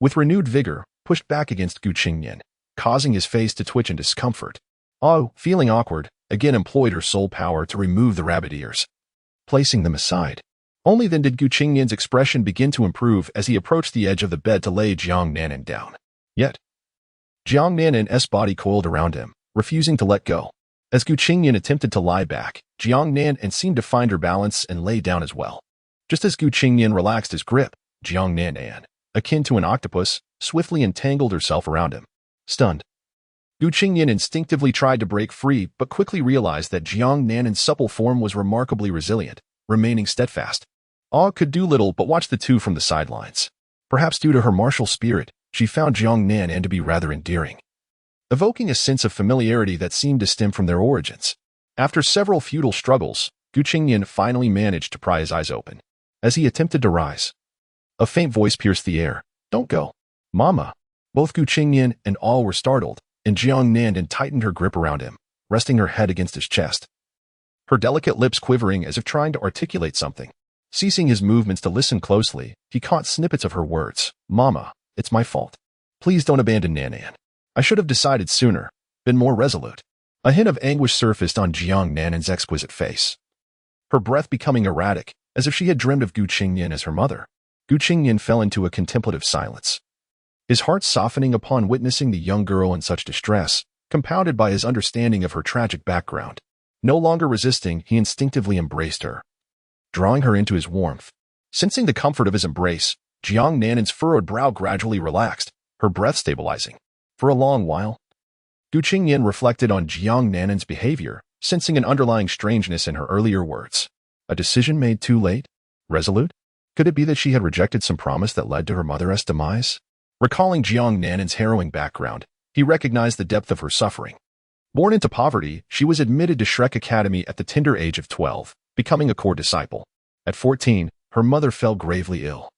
with renewed vigor, pushed back against Qingnian, causing his face to twitch in discomfort. Oh, feeling awkward, again employed her soul power to remove the rabbit ears, placing them aside. Only then did Qingnian's expression begin to improve as he approached the edge of the bed to lay Jiangnan down. Yet, Jiangnan's body coiled around him, refusing to let go. As Qingnian attempted to lie back, Jiangnan seemed to find her balance and lay down as well. Just as Qingnian relaxed his grip, Jiangnan, akin to an octopus, swiftly entangled herself around him. Stunned, Qingnian instinctively tried to break free but quickly realized that Jiangnan's supple form was remarkably resilient, remaining steadfast. Ah could do little but watch the two from the sidelines. Perhaps due to her martial spirit, she found Jiangnan to be rather endearing, evoking a sense of familiarity that seemed to stem from their origins. After several futile struggles, Qingnian finally managed to pry his eyes open. As he attempted to rise, a faint voice pierced the air. Don't go, Mama. Both Qingnian and all were startled, and Jiangnan tightened her grip around him, resting her head against his chest, her delicate lips quivering as if trying to articulate something. Ceasing his movements to listen closely, he caught snippets of her words. Mama, it's my fault. Please don't abandon Nanan. I should have decided sooner, been more resolute. A hint of anguish surfaced on Jiangnan's exquisite face, her breath becoming erratic, as if she had dreamed of Qingnian as her mother. Qingnian fell into a contemplative silence, his heart softening upon witnessing the young girl in such distress, compounded by his understanding of her tragic background. No longer resisting, he instinctively embraced her, drawing her into his warmth. Sensing the comfort of his embrace, Jiangnan's furrowed brow gradually relaxed, her breath stabilizing. For a long while, Qingnian reflected on Jiangnan's behavior, sensing an underlying strangeness in her earlier words. A decision made too late? Resolute? Could it be that she had rejected some promise that led to her mother's demise? Recalling Jiang Nanan's harrowing background, he recognized the depth of her suffering. Born into poverty, she was admitted to Shrek Academy at the tender age of 12, becoming a core disciple. At 14, her mother fell gravely ill,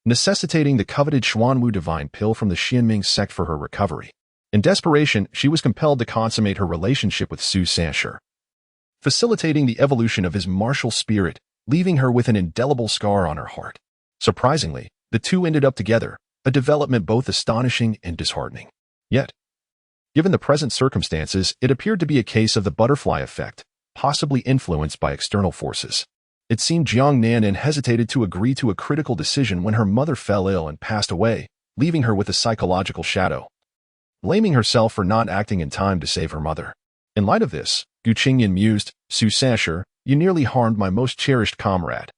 necessitating the coveted Xuanwu divine pill from the Qingnian sect for her recovery. In desperation, she was compelled to consummate her relationship with Su Sanshi, facilitating the evolution of his martial spirit, leaving her with an indelible scar on her heart. Surprisingly, the two ended up together, a development both astonishing and disheartening. Yet, given the present circumstances, it appeared to be a case of the butterfly effect, possibly influenced by external forces. It seemed Jiang Nanan hesitated to agree to a critical decision when her mother fell ill and passed away, leaving her with a psychological shadow, blaming herself for not acting in time to save her mother. In light of this, Qingnian mused, Su Sanshi, you nearly harmed my most cherished comrade.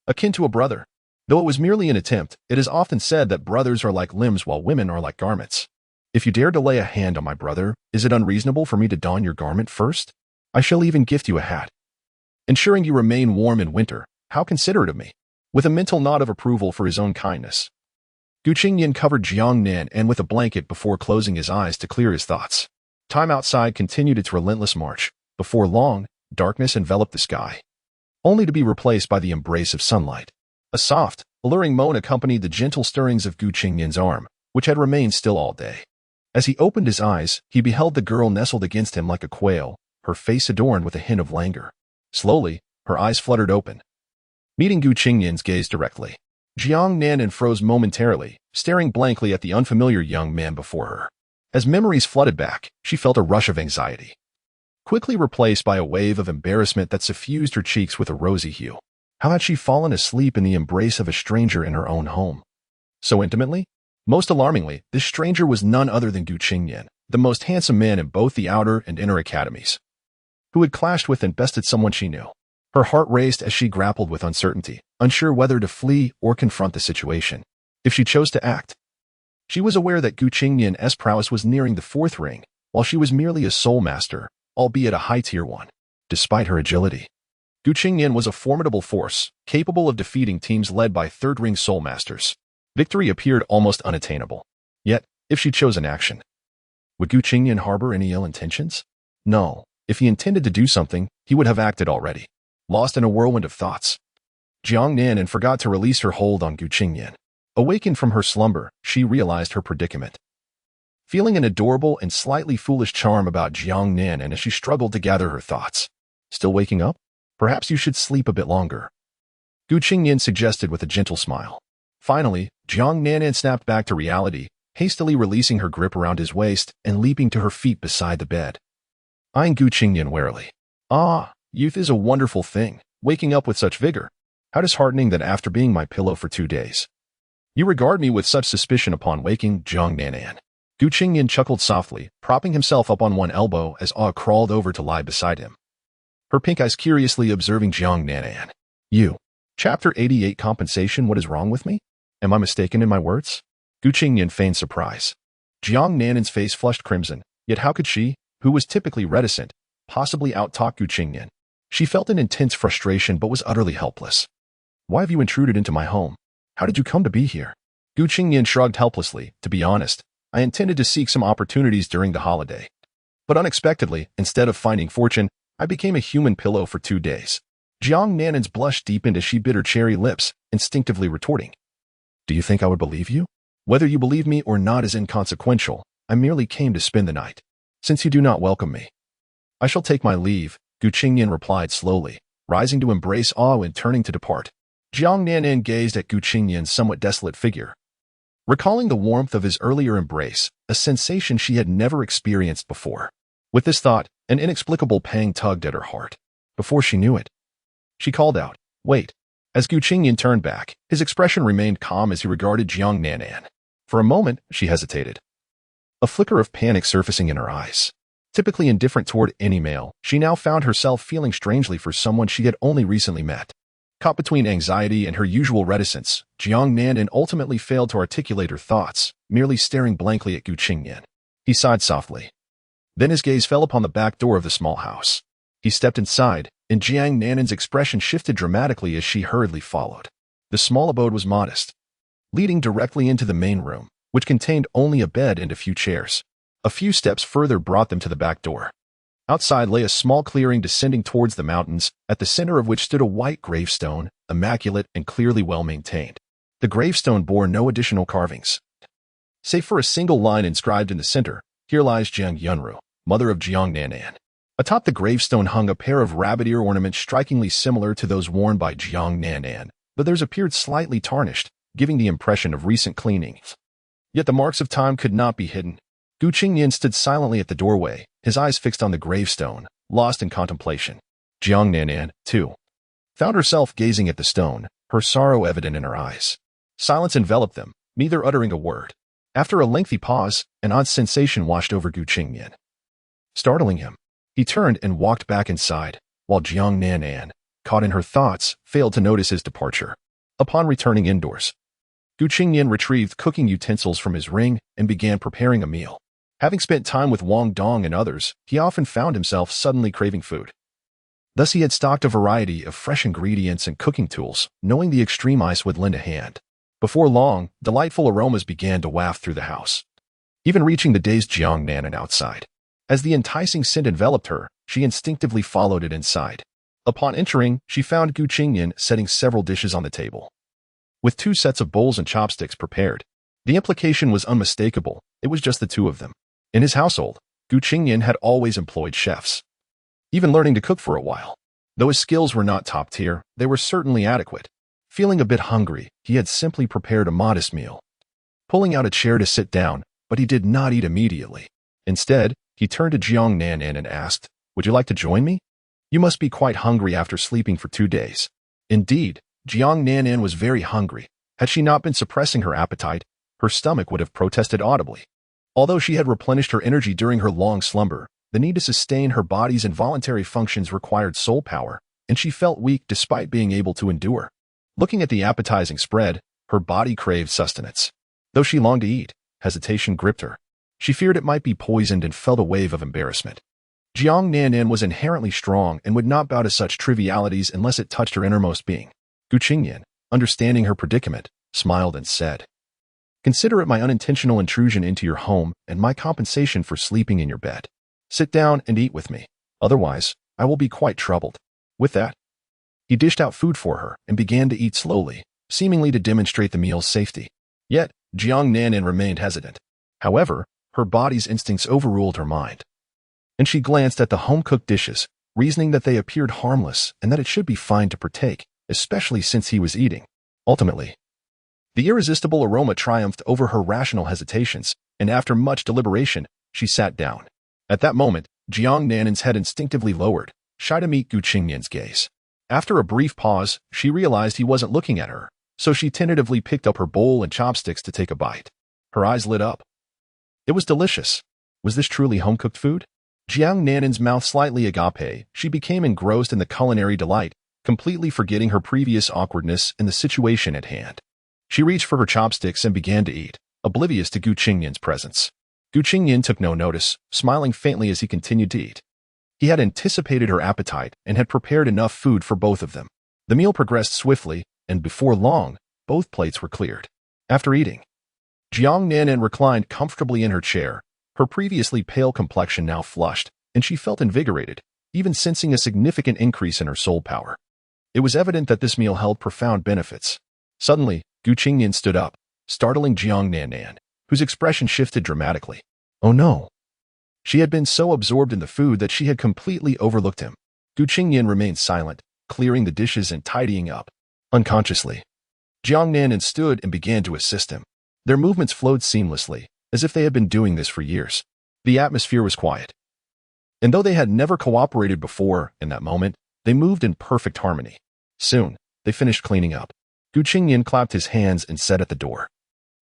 Akin to a brother. Though it was merely an attempt, it is often said that brothers are like limbs while women are like garments. If you dare to lay a hand on my brother, is it unreasonable for me to don your garment first? I shall even gift you a hat, ensuring you remain warm in winter. How considerate of me. With a mental nod of approval for his own kindness, Qingnian covered Jiang Nanan with a blanket before closing his eyes to clear his thoughts. Time outside continued its relentless march. Before long, darkness enveloped the sky, only to be replaced by the embrace of sunlight. A soft, alluring moan accompanied the gentle stirrings of Qingnian's arm, which had remained still all day. As he opened his eyes, he beheld the girl nestled against him like a quail, her face adorned with a hint of languor. Slowly, her eyes fluttered open, meeting Qingnian's gaze directly. Jiang Nanan froze momentarily, staring blankly at the unfamiliar young man before her. As memories flooded back, she felt a rush of anxiety, quickly replaced by a wave of embarrassment that suffused her cheeks with a rosy hue. How had she fallen asleep in the embrace of a stranger in her own home? So intimately? Most alarmingly, this stranger was none other than Qingnian, the most handsome man in both the outer and inner academies, who had clashed with and bested someone she knew. Her heart raced as she grappled with uncertainty, unsure whether to flee or confront the situation. If she chose to act, she was aware that Qingnian's prowess was nearing the fourth ring, while she was merely a soul master, albeit a high-tier one. Despite her agility, Qingnian was a formidable force, capable of defeating teams led by third-ring soul masters. Victory appeared almost unattainable. Yet, if she chose an action, would Qingnian harbor any ill intentions? No. If he intended to do something, he would have acted already. Lost in a whirlwind of thoughts, Jiang Nanan forgot to release her hold on Qingnian. Awakened from her slumber, she realized her predicament, feeling an adorable and slightly foolish charm about Jiang Nanan as she struggled to gather her thoughts. Still waking up? Perhaps you should sleep a bit longer, Qingnian suggested with a gentle smile. Finally, Jiang Nanan snapped back to reality, hastily releasing her grip around his waist and leaping to her feet beside the bed, eyeing Qingnian warily. Ah, youth is a wonderful thing, waking up with such vigor. How disheartening that after being my pillow for 2 days, you regard me with such suspicion upon waking, Jiang Nanan. Qingnian chuckled softly, propping himself up on one elbow as Ah crawled over to lie beside him, her pink eyes curiously observing Jiang Nanan. You. Chapter 88 Compensation. What is wrong with me? Am I mistaken in my words? Qingnian feigned surprise. Jiang Nanan's face flushed crimson, yet how could she, who was typically reticent, possibly out-talk Qingnian? She felt an intense frustration but was utterly helpless. Why have you intruded into my home? How did you come to be here? Qingnian shrugged helplessly. To be honest, I intended to seek some opportunities during the holiday. But unexpectedly, instead of finding fortune, I became a human pillow for 2 days. Jiang Nanan's blush deepened as she bit her cherry lips, instinctively retorting. Do you think I would believe you? Whether you believe me or not is inconsequential. I merely came to spend the night. Since you do not welcome me, I shall take my leave, Qingnian replied slowly, rising to embrace Ah and turning to depart. Jiang Nanan gazed at Qingnian's somewhat desolate figure, recalling the warmth of his earlier embrace, a sensation she had never experienced before. With this thought, an inexplicable pang tugged at her heart. Before she knew it, she called out, Wait. As Qingnian turned back, his expression remained calm as he regarded Jiang Nanan. For a moment, she hesitated, a flicker of panic surfacing in her eyes. Typically indifferent toward any male, she now found herself feeling strangely for someone she had only recently met. Caught between anxiety and her usual reticence, Jiang Nanan ultimately failed to articulate her thoughts, merely staring blankly at Qingnian. He sighed softly. Then his gaze fell upon the back door of the small house. He stepped inside, and Jiang Nanan's expression shifted dramatically as she hurriedly followed. The small abode was modest, leading directly into the main room, which contained only a bed and a few chairs. A few steps further brought them to the back door. Outside lay a small clearing descending towards the mountains, at the center of which stood a white gravestone, immaculate and clearly well-maintained. The gravestone bore no additional carvings, save for a single line inscribed in the center, "Here lies Jiang Yunru, mother of Jiang Nanan." Atop the gravestone hung a pair of rabbit ear ornaments strikingly similar to those worn by Jiang Nanan, but theirs appeared slightly tarnished, giving the impression of recent cleaning. Yet the marks of time could not be hidden. Qingnian stood silently at the doorway, his eyes fixed on the gravestone, lost in contemplation. Jiang Nanan, too, found herself gazing at the stone, her sorrow evident in her eyes. Silence enveloped them, neither uttering a word. After a lengthy pause, an odd sensation washed over Qingnian, startling him. He turned and walked back inside, while Jiang Nanan, caught in her thoughts, failed to notice his departure. Upon returning indoors, Qingnian retrieved cooking utensils from his ring and began preparing a meal. Having spent time with Wong Dong and others, he often found himself suddenly craving food. Thus he had stocked a variety of fresh ingredients and cooking tools, knowing the extreme ice would lend a hand. Before long, delightful aromas began to waft through the house, even reaching the dazed Jiang Nanan outside. As the enticing scent enveloped her, she instinctively followed it inside. Upon entering, she found Qingnian setting several dishes on the table, with 2 sets of bowls and chopsticks prepared. The implication was unmistakable, it was just the two of them. In his household, Qingnian had always employed chefs, even learning to cook for a while. Though his skills were not top tier, they were certainly adequate. Feeling a bit hungry, he had simply prepared a modest meal, pulling out a chair to sit down, but he did not eat immediately. Instead, he turned to Jiang Nanan and asked, "Would you like to join me? You must be quite hungry after sleeping for 2 days." Indeed, Jiang Nanan was very hungry. Had she not been suppressing her appetite, her stomach would have protested audibly. Although she had replenished her energy during her long slumber, the need to sustain her body's involuntary functions required soul power, and she felt weak despite being able to endure. Looking at the appetizing spread, her body craved sustenance. Though she longed to eat, hesitation gripped her. She feared it might be poisoned and felt a wave of embarrassment. Jiang Nanan was inherently strong and would not bow to such trivialities unless it touched her innermost being. Qingnian, understanding her predicament, smiled and said, "Consider it my unintentional intrusion into your home and my compensation for sleeping in your bed. Sit down and eat with me. Otherwise, I will be quite troubled." With that, he dished out food for her and began to eat slowly, seemingly to demonstrate the meal's safety. Yet, Jiang Nanan remained hesitant. However, her body's instincts overruled her mind, and she glanced at the home-cooked dishes, reasoning that they appeared harmless and that it should be fine to partake, especially since he was eating. Ultimately, the irresistible aroma triumphed over her rational hesitations, and after much deliberation, she sat down. At that moment, Jiang Nanan's head instinctively lowered, shy to meet Qingnian's gaze. After a brief pause, she realized he wasn't looking at her, so she tentatively picked up her bowl and chopsticks to take a bite. Her eyes lit up. It was delicious. Was this truly home-cooked food? Jiang Nanan's mouth slightly agape, she became engrossed in the culinary delight, completely forgetting her previous awkwardness and the situation at hand. She reached for her chopsticks and began to eat, oblivious to Qingnian's presence. Qingnian took no notice, smiling faintly as he continued to eat. He had anticipated her appetite and had prepared enough food for both of them. The meal progressed swiftly, and before long, both plates were cleared. After eating, Jiang Nanan reclined comfortably in her chair, her previously pale complexion now flushed, and she felt invigorated, even sensing a significant increase in her soul power. It was evident that this meal held profound benefits. Suddenly, Qingnian stood up, startling Jiang Nanan, whose expression shifted dramatically. Oh no! She had been so absorbed in the food that she had completely overlooked him. Qingnian remained silent, clearing the dishes and tidying up. Unconsciously, Jiang Nanan stood and began to assist him. Their movements flowed seamlessly, as if they had been doing this for years. The atmosphere was quiet, and though they had never cooperated before, in that moment, they moved in perfect harmony. Soon, they finished cleaning up. Qingnian clapped his hands and said at the door,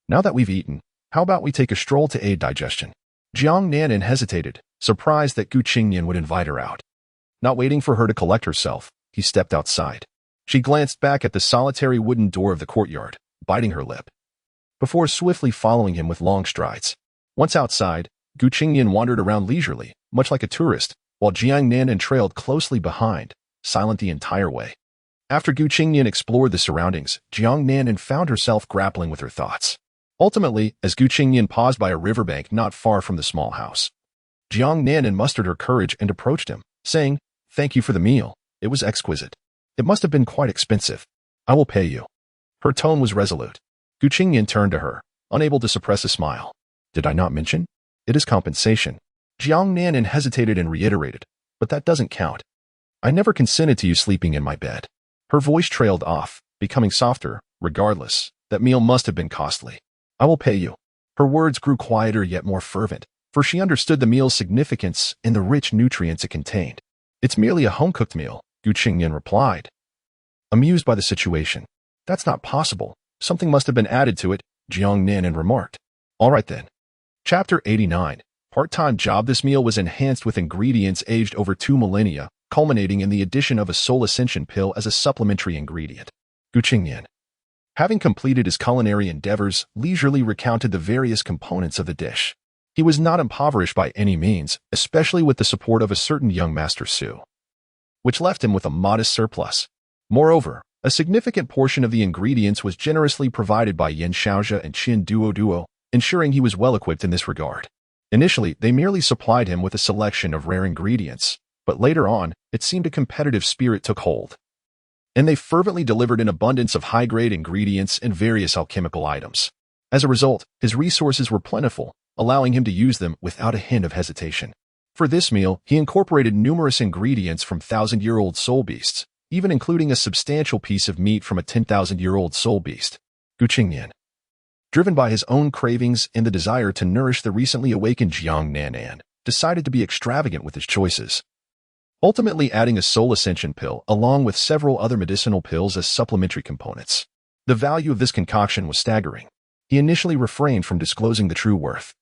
"Now that we've eaten, how about we take a stroll to aid digestion?" Jiang Nanan hesitated, surprised that Qingnian would invite her out. Not waiting for her to collect herself, he stepped outside. She glanced back at the solitary wooden door of the courtyard, biting her lip, before swiftly following him with long strides. Once outside, Qingnian wandered around leisurely, much like a tourist, while Jiang Nanan trailed closely behind, silent the entire way. After Qingnian explored the surroundings, Jiang Nanan found herself grappling with her thoughts. Ultimately, as Gu Qingnian paused by a riverbank not far from the small house, Jiang Nanan mustered her courage and approached him, saying, "Thank you for the meal. It was exquisite. It must have been quite expensive. I will pay you." Her tone was resolute. Gu Qingnian turned to her, unable to suppress a smile. "Did I not mention? It is compensation." Jiang Nanan hesitated and reiterated, "But that doesn't count. I never consented to you sleeping in my bed." Her voice trailed off, becoming softer. "Regardless, that meal must have been costly. I will pay you." Her words grew quieter yet more fervent, for she understood the meal's significance and the rich nutrients it contained. "It's merely a home-cooked meal," Gu Qingnian replied, amused by the situation. "That's not possible. Something must have been added to it," Jiang Nanan remarked. "All right then." Chapter 89. Part-time job. This meal was enhanced with ingredients aged over 2 millennia, culminating in the addition of a soul ascension pill as a supplementary ingredient. Gu Qingnian, having completed his culinary endeavors, leisurely recounted the various components of the dish. He was not impoverished by any means, especially with the support of a certain young Master Su, which left him with a modest surplus. Moreover, a significant portion of the ingredients was generously provided by Yin Shaozhe and Qin Duo, ensuring he was well-equipped in this regard. Initially, they merely supplied him with a selection of rare ingredients, but later on, it seemed a competitive spirit took hold, and they fervently delivered an abundance of high-grade ingredients and various alchemical items. As a result, his resources were plentiful, allowing him to use them without a hint of hesitation. For this meal, he incorporated numerous ingredients from 1,000-year-old soul beasts, even including a substantial piece of meat from a 10,000-year-old soul beast. Gu Qingnian, driven by his own cravings and the desire to nourish the recently awakened Jiang Nanan, decided to be extravagant with his choices, ultimately adding a soul ascension pill along with several other medicinal pills as supplementary components. The value of this concoction was staggering. He initially refrained from disclosing the true worth,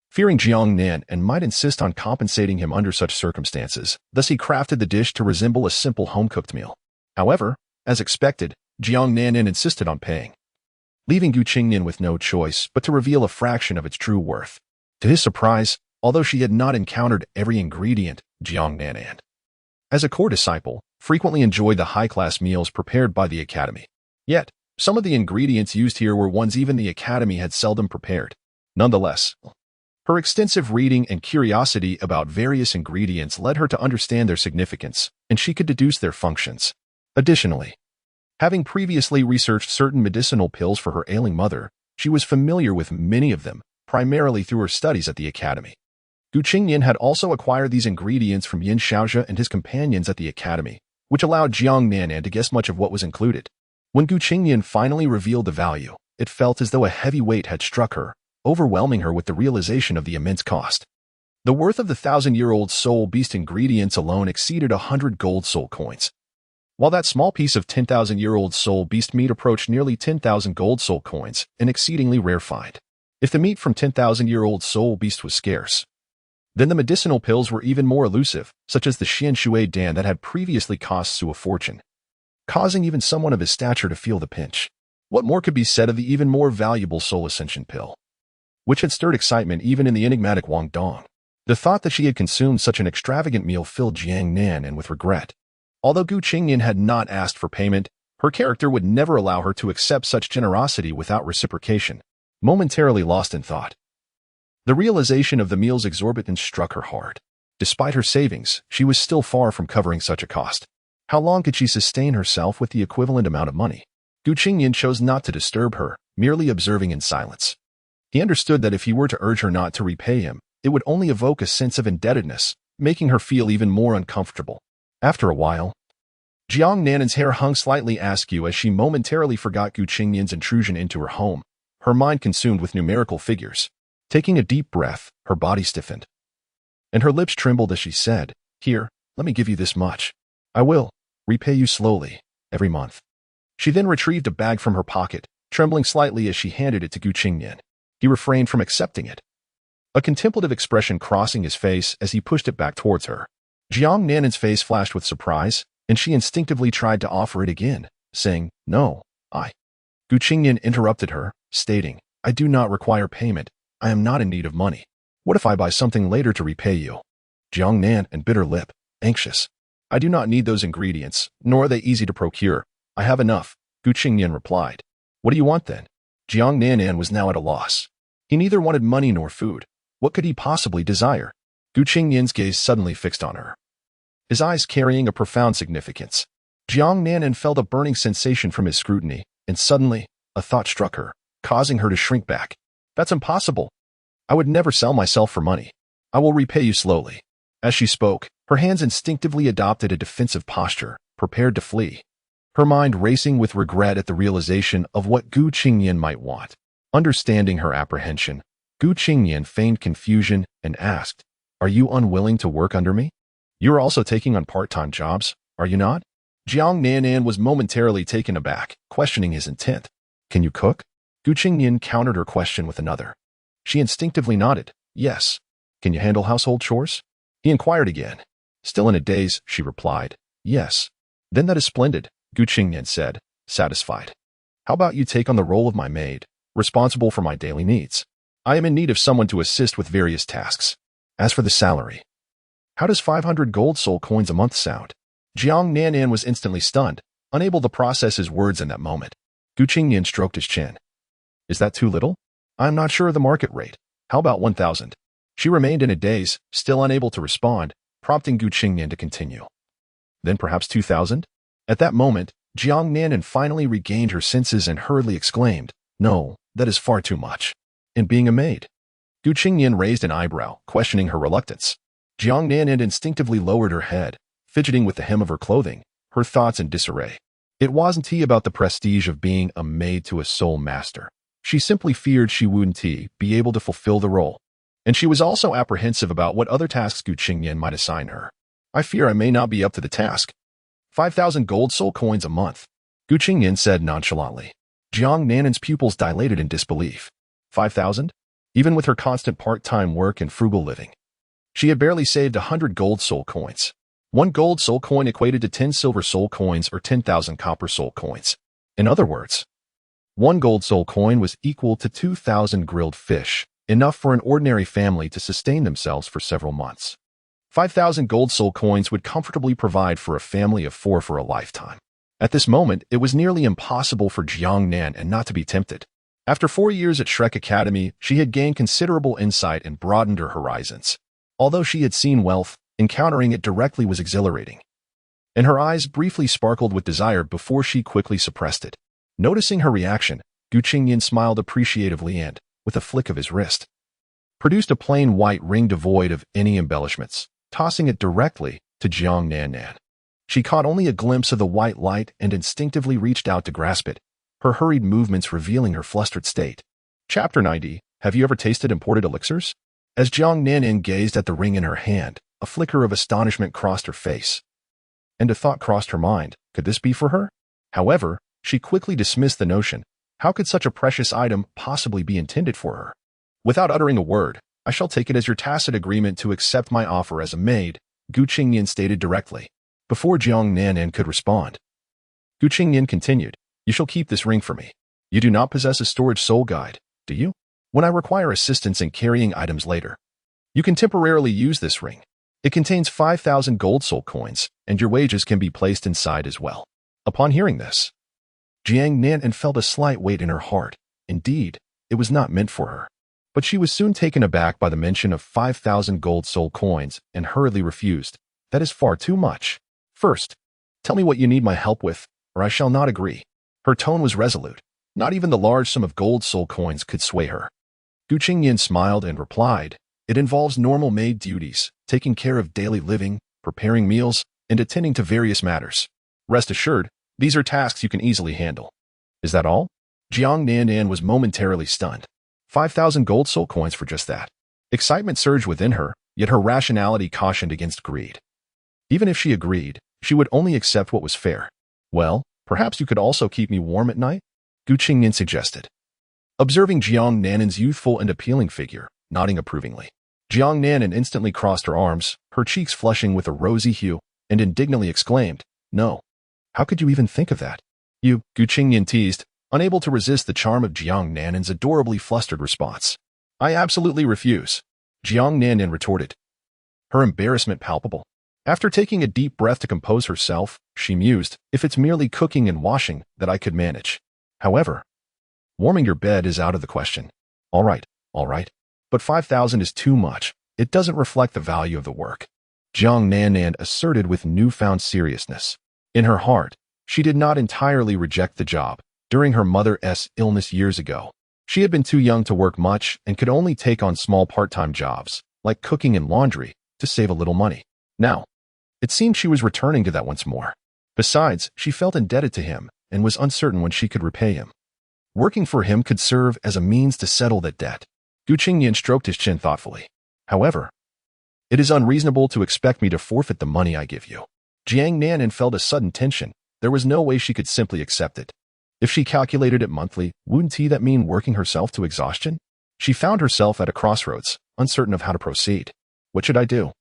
fearing Jiang Nanan might insist on compensating him under such circumstances. Thus he crafted the dish to resemble a simple home-cooked meal. However, as expected, Jiang Nanan insisted on paying, leaving Gu Qingnian with no choice but to reveal a fraction of its true worth. To his surprise, although she had not encountered every ingredient, Jiang Nanan, as a core disciple, frequently enjoyed the high-class meals prepared by the Academy. Yet, some of the ingredients used here were ones even the Academy had seldom prepared. Nonetheless, her extensive reading and curiosity about various ingredients led her to understand their significance, and she could deduce their functions. Additionally, having previously researched certain medicinal pills for her ailing mother, she was familiar with many of them, primarily through her studies at the Academy. Gu Qingnian had also acquired these ingredients from Yin Shaozhe and his companions at the Academy, which allowed Jiang Nanan to guess much of what was included. When Gu Qingnian finally revealed the value, it felt as though a heavy weight had struck her, overwhelming her with the realization of the immense cost. The worth of the 1,000-year-old soul beast ingredients alone exceeded 100 gold soul coins, while that small piece of 10,000-year-old soul beast meat approached nearly 10,000 gold soul coins, an exceedingly rare find. If the meat from 10,000-year-old soul beast was scarce, then the medicinal pills were even more elusive, such as the Xian Shui Dan that had previously cost Su a fortune, causing even someone of his stature to feel the pinch. What more could be said of the even more valuable soul ascension pill, which had stirred excitement even in the enigmatic Wong Dong? The thought that she had consumed such an extravagant meal filled Jiang Nanan with regret. Although Gu Qingnian had not asked for payment, her character would never allow her to accept such generosity without reciprocation. Momentarily lost in thought, the realization of the meal's exorbitance struck her hard. Despite her savings, she was still far from covering such a cost. How long could she sustain herself with the equivalent amount of money? Gu Qingnian chose not to disturb her, merely observing in silence. He understood that if he were to urge her not to repay him, it would only evoke a sense of indebtedness, making her feel even more uncomfortable. After a while, Jiang Nanan's hair hung slightly askew as she momentarily forgot Gu Qingnian's intrusion into her home, her mind consumed with numerical figures. Taking a deep breath, her body stiffened, and her lips trembled as she said, "Here, let me give you this much. I will repay you slowly, every month." She then retrieved a bag from her pocket, trembling slightly as she handed it to Gu Qingnian. He refrained from accepting it, a contemplative expression crossing his face as he pushed it back towards her. Jiang Nanan's face flashed with surprise, and she instinctively tried to offer it again, saying, "No, Gu Qingnian interrupted her, stating, "I do not require payment. I am not in need of money. What if I buy something later to repay you?" Jiang Nanan and bit her lip, anxious. "I do not need those ingredients, nor are they easy to procure. I have enough," Gu Qingnian replied. "What do you want then?" Jiang Nanan was now at a loss. He neither wanted money nor food. What could he possibly desire? Gu Qingnian's gaze suddenly fixed on her, his eyes carrying a profound significance. Jiang Nanan felt a burning sensation from his scrutiny, and suddenly, a thought struck her, causing her to shrink back. That's impossible. I would never sell myself for money. I will repay you slowly. As she spoke, her hands instinctively adopted a defensive posture, prepared to flee. Her mind racing with regret at the realization of what Gu Qingnian might want. Understanding her apprehension, Gu Qingnian feigned confusion and asked, "Are you unwilling to work under me? You are also taking on part-time jobs, are you not?" Jiang Nanan was momentarily taken aback, questioning his intent. "Can you cook?" Gu Qingnian countered her question with another. She instinctively nodded, "Yes." "Can you handle household chores?" He inquired again. Still in a daze, she replied, "Yes." "Then that is splendid," Gu Qingnian said, satisfied. "How about you take on the role of my maid, responsible for my daily needs? I am in need of someone to assist with various tasks. As for the salary, how does 500 gold soul coins a month sound?" Jiang Nanan was instantly stunned, unable to process his words in that moment. Gu Qingnian stroked his chin. "Is that too little? I am not sure of the market rate. How about 1,000? She remained in a daze, still unable to respond, prompting Gu Qingnian to continue. "Then perhaps 2,000? At that moment, Jiang Nanan finally regained her senses and hurriedly exclaimed, "No, that is far too much. And being a maid?" Gu Qingnian raised an eyebrow, questioning her reluctance. Jiang Nanan instinctively lowered her head, fidgeting with the hem of her clothing, her thoughts in disarray. It wasn't about the prestige of being a maid to a soul master. She simply feared she wouldn't be able to fulfill the role. And she was also apprehensive about what other tasks Gu Qingnian might assign her. "I fear I may not be up to the task." 5,000 gold soul coins a month, Gu Qingnian said nonchalantly. Jiang Nanan's pupils dilated in disbelief. 5,000? Even with her constant part-time work and frugal living. She had barely saved 100 gold soul coins. 1 gold soul coin equated to 10 silver soul coins or 10,000 copper soul coins. In other words, 1 gold soul coin was equal to 2,000 grilled fish, enough for an ordinary family to sustain themselves for several months. 5,000 gold soul coins would comfortably provide for a family of 4 for a lifetime. At this moment, it was nearly impossible for Jiang Nanan not to be tempted. After 4 years at Shrek Academy, she had gained considerable insight and broadened her horizons. Although she had seen wealth, encountering it directly was exhilarating. And her eyes briefly sparkled with desire before she quickly suppressed it. Noticing her reaction, Gu Qingnian smiled appreciatively and, with a flick of his wrist, produced a plain white ring devoid of any embellishments, tossing it directly to Jiang Nanan. She caught only a glimpse of the white light and instinctively reached out to grasp it, her hurried movements revealing her flustered state. Chapter 90. Have you ever tasted imported elixirs? As Jiang Nanan gazed at the ring in her hand, a flicker of astonishment crossed her face. And a thought crossed her mind, could this be for her? However, she quickly dismissed the notion. How could such a precious item possibly be intended for her? Without uttering a word, "I shall take it as your tacit agreement to accept my offer as a maid," Gu Qingnian stated directly. Before Jiang Nanan could respond, Gu Qingnian continued, "You shall keep this ring for me. You do not possess a storage soul guide, do you? When I require assistance in carrying items later, you can temporarily use this ring. It contains 5,000 gold soul coins, and your wages can be placed inside as well." Upon hearing this, Jiang Nanan felt a slight weight in her heart. Indeed, it was not meant for her. But she was soon taken aback by the mention of 5,000 gold soul coins and hurriedly refused. "That is far too much. First, tell me what you need my help with, or I shall not agree." Her tone was resolute. Not even the large sum of gold soul coins could sway her. Gu Qingnian smiled and replied, "It involves normal maid duties, taking care of daily living, preparing meals, and attending to various matters. Rest assured, these are tasks you can easily handle." "Is that all?" Jiang Nanan was momentarily stunned. 5,000 gold soul coins for just that. Excitement surged within her, yet her rationality cautioned against greed. Even if she agreed, she would only accept what was fair. "Well, perhaps you could also keep me warm at night?" Gu Qingnian suggested. Observing Jiang Nanan's youthful and appealing figure, nodding approvingly, Jiang Nanan instantly crossed her arms, her cheeks flushing with a rosy hue, and indignantly exclaimed, "No. How could you even think of that?" "You," Gu Qingnian teased, unable to resist the charm of Jiang Nanan's adorably flustered response. "I absolutely refuse," Jiang Nanan retorted, her embarrassment palpable. After taking a deep breath to compose herself, she mused, "If it's merely cooking and washing, that I could manage. However, Warming your bed is out of the question. All right. But 5,000 is too much. It doesn't reflect the value of the work. Jiang Nanan asserted with newfound seriousness. In her heart, she did not entirely reject the job. During her mother's illness years ago, she had been too young to work much and could only take on small part-time jobs, like cooking and laundry, to save a little money. Now, it seemed she was returning to that once more. Besides, she felt indebted to him and was uncertain when she could repay him. Working for him could serve as a means to settle that debt. Qingnian stroked his chin thoughtfully. However, it is unreasonable to expect me to forfeit the money I give you. Jiang Nanan felt a sudden tension. There was no way she could simply accept it. If she calculated it monthly, wouldn't that mean working herself to exhaustion? She found herself at a crossroads, uncertain of how to proceed. What should I do?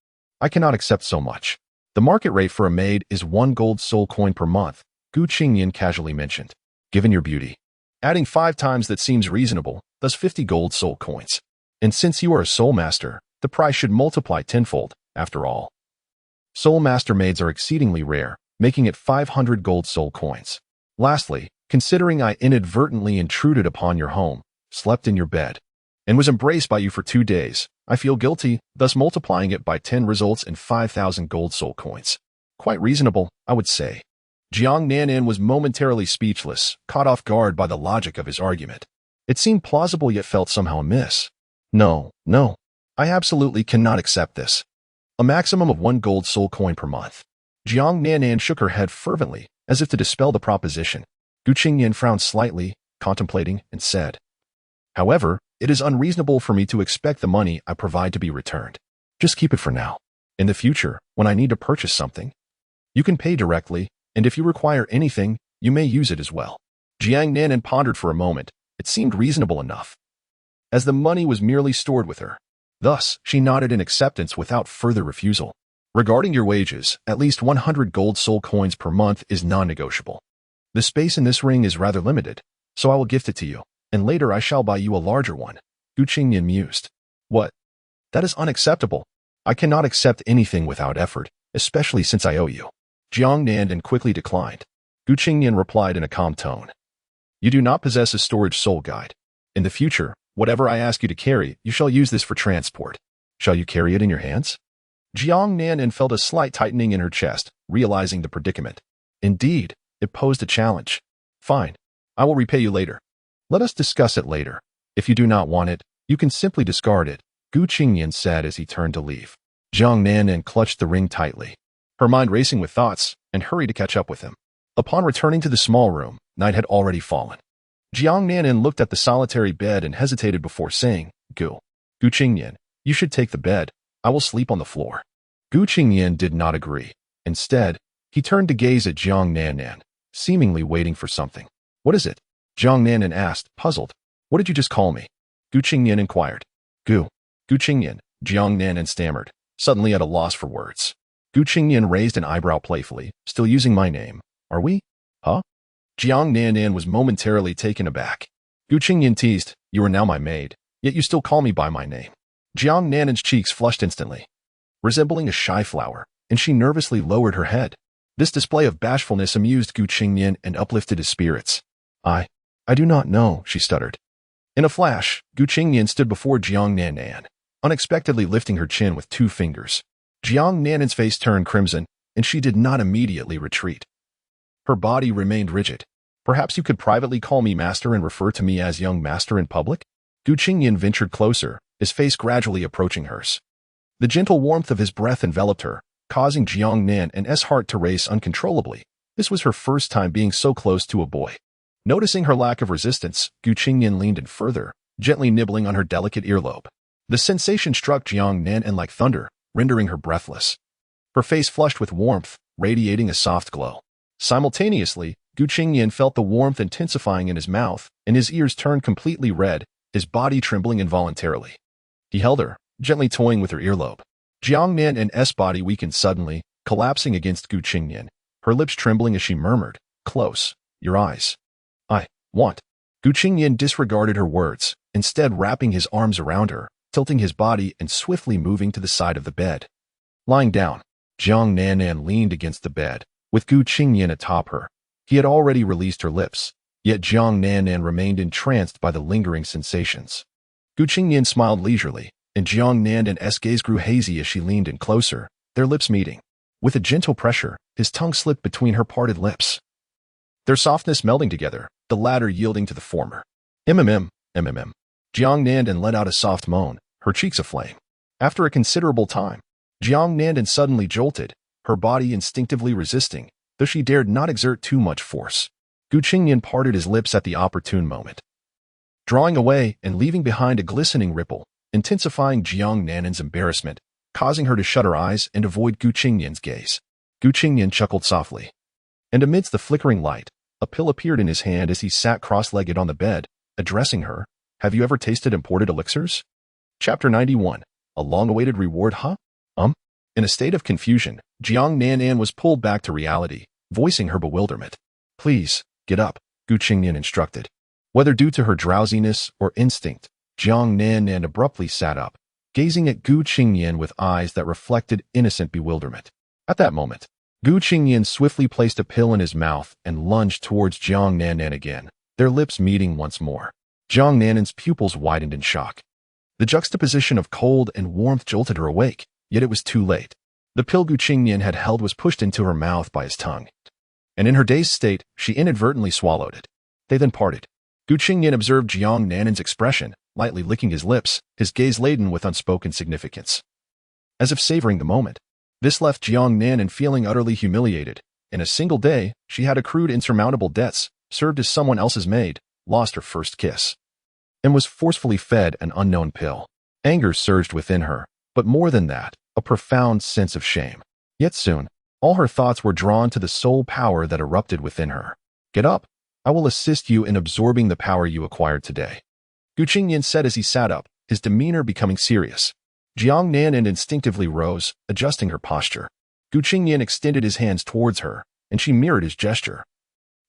I cannot accept so much. The market rate for a maid is 1 gold soul coin per month, Qingnian casually mentioned. Given your beauty, adding 5 times that seems reasonable, thus 50 gold soul coins. And since you are a soul master, the price should multiply tenfold, after all. Soul master maids are exceedingly rare, making it 500 gold soul coins. Lastly, considering I inadvertently intruded upon your home, slept in your bed, and was embraced by you for 2 days, I feel guilty, thus multiplying it by 10 results in 5,000 gold soul coins. Quite reasonable, I would say. Jiang Nanan was momentarily speechless, caught off guard by the logic of his argument. It seemed plausible yet felt somehow amiss. No, I absolutely cannot accept this. A maximum of 1 gold soul coin per month. Jiang Nanan shook her head fervently, as if to dispel the proposition. Qingnian frowned slightly, contemplating, and said, however, it is unreasonable for me to expect the money I provide to be returned. Just keep it for now. In the future, when I need to purchase something, you can pay directly, and if you require anything, you may use it as well. Jiang Nanan pondered for a moment. It seemed reasonable enough, as the money was merely stored with her. Thus, she nodded in acceptance without further refusal. Regarding your wages, at least 100 gold soul coins per month is non-negotiable. The space in this ring is rather limited, so I will gift it to you, and later I shall buy you a larger one. Qingnian mused. What? That is unacceptable. I cannot accept anything without effort, especially since I owe you. Jiang Nanan quickly declined. Qingnian replied in a calm tone. You do not possess a storage soul guide. In the future, whatever I ask you to carry, you shall use this for transport. Shall you carry it in your hands? Jiang Nanan felt a slight tightening in her chest, realizing the predicament. Indeed, it posed a challenge. Fine. I will repay you later. Let us discuss it later. If you do not want it, you can simply discard it, Qingnian said as he turned to leave. Jiang Nanan clutched the ring tightly, her mind racing with thoughts, and hurried to catch up with him. Upon returning to the small room, night had already fallen. Jiang Nanan looked at the solitary bed and hesitated before saying, Qingnian, you should take the bed. I will sleep on the floor. Qingnian did not agree. Instead, he turned to gaze at Jiang Nanan, seemingly waiting for something. What is it? Jiang Nanan asked, puzzled. What did you just call me? Qingnian inquired. Qingnian, Jiang Nanan stammered, suddenly at a loss for words. Qingnian raised an eyebrow playfully, still using my name. Are we? Huh? Jiang Nanan was momentarily taken aback. Qingnian teased, you are now my maid, yet you still call me by my name. Jiang Nanan's cheeks flushed instantly, resembling a shy flower, and she nervously lowered her head. This display of bashfulness amused Qingnian and uplifted his spirits. I do not know, she stuttered. In a flash, Qingnian stood before Jiang Nanan, unexpectedly lifting her chin with 2 fingers. Jiang Nanan's face turned crimson, and she did not immediately retreat. Her body remained rigid. Perhaps you could privately call me master and refer to me as young master in public? Qingnian ventured closer, his face gradually approaching hers. The gentle warmth of his breath enveloped her, causing Jiang Nanan's heart to race uncontrollably. This was her first time being so close to a boy. Noticing her lack of resistance, Qingnian leaned in further, gently nibbling on her delicate earlobe. The sensation struck Jiang Nanan like thunder, rendering her breathless. Her face flushed with warmth, radiating a soft glow. Simultaneously, Qingnian felt the warmth intensifying in his mouth, and his ears turned completely red, his body trembling involuntarily. He held her, gently toying with her earlobe. Jiang Nanan's body weakened suddenly, collapsing against Qingnian, her lips trembling as she murmured, close, your eyes. I want. Qingnian disregarded her words, instead wrapping his arms around her, tilting his body and swiftly moving to the side of the bed. Lying down, Jiang Nanan leaned against the bed, with Qingnian atop her. He had already released her lips, Yet Jiang Nanan remained entranced by the lingering sensations. Gu Qingnian smiled leisurely, and Jiang Nanan's gaze grew hazy as she leaned in closer, their lips meeting. With a gentle pressure, his tongue slipped between her parted lips, their softness melding together, the latter yielding to the former. Jiang Nandan let out a soft moan, her cheeks aflame. After a considerable time, Jiang Nandan suddenly jolted, her body instinctively resisting, though she dared not exert too much force. Gu Qingnian parted his lips at the opportune moment, drawing away and leaving behind a glistening ripple, intensifying Jiang Nanan's embarrassment, causing her to shut her eyes and avoid Gu Qingnian's gaze. Gu Qingnian chuckled softly, and amidst the flickering light, a pill appeared in his hand as he sat cross-legged on the bed, addressing her. Have you ever tasted imported elixirs? Chapter 91. A long-awaited reward, huh? In a state of confusion, Jiang Nanan was pulled back to reality, voicing her bewilderment. Please, get up, Gu Qingnian instructed. Whether due to her drowsiness or instinct, Jiang Nanan abruptly sat up, gazing at Gu Qingnian with eyes that reflected innocent bewilderment. At that moment, Gu Qingnian swiftly placed a pill in his mouth and lunged towards Jiang Nanan again, their lips meeting once more. Jiang Nanan's pupils widened in shock. The juxtaposition of cold and warmth jolted her awake, yet it was too late. The pill Gu Qingnian had held was pushed into her mouth by his tongue, and in her dazed state, she inadvertently swallowed it. They then parted. Gu Qingnian observed Jiang Nanan's expression, lightly licking his lips, his gaze laden with unspoken significance. As if savoring the moment, this left Jiang Nanan feeling utterly humiliated. In a single day, she had accrued insurmountable debts, served as someone else's maid, lost her first kiss, and was forcefully fed an unknown pill. Anger surged within her, but more than that, a profound sense of shame. Yet soon, all her thoughts were drawn to the soul power that erupted within her. Get up. I will assist you in absorbing the power you acquired today, Gu Qingnian said as he sat up, his demeanor becoming serious. Jiang Nanan instinctively rose, adjusting her posture. Gu Qingnian extended his hands towards her, and she mirrored his gesture,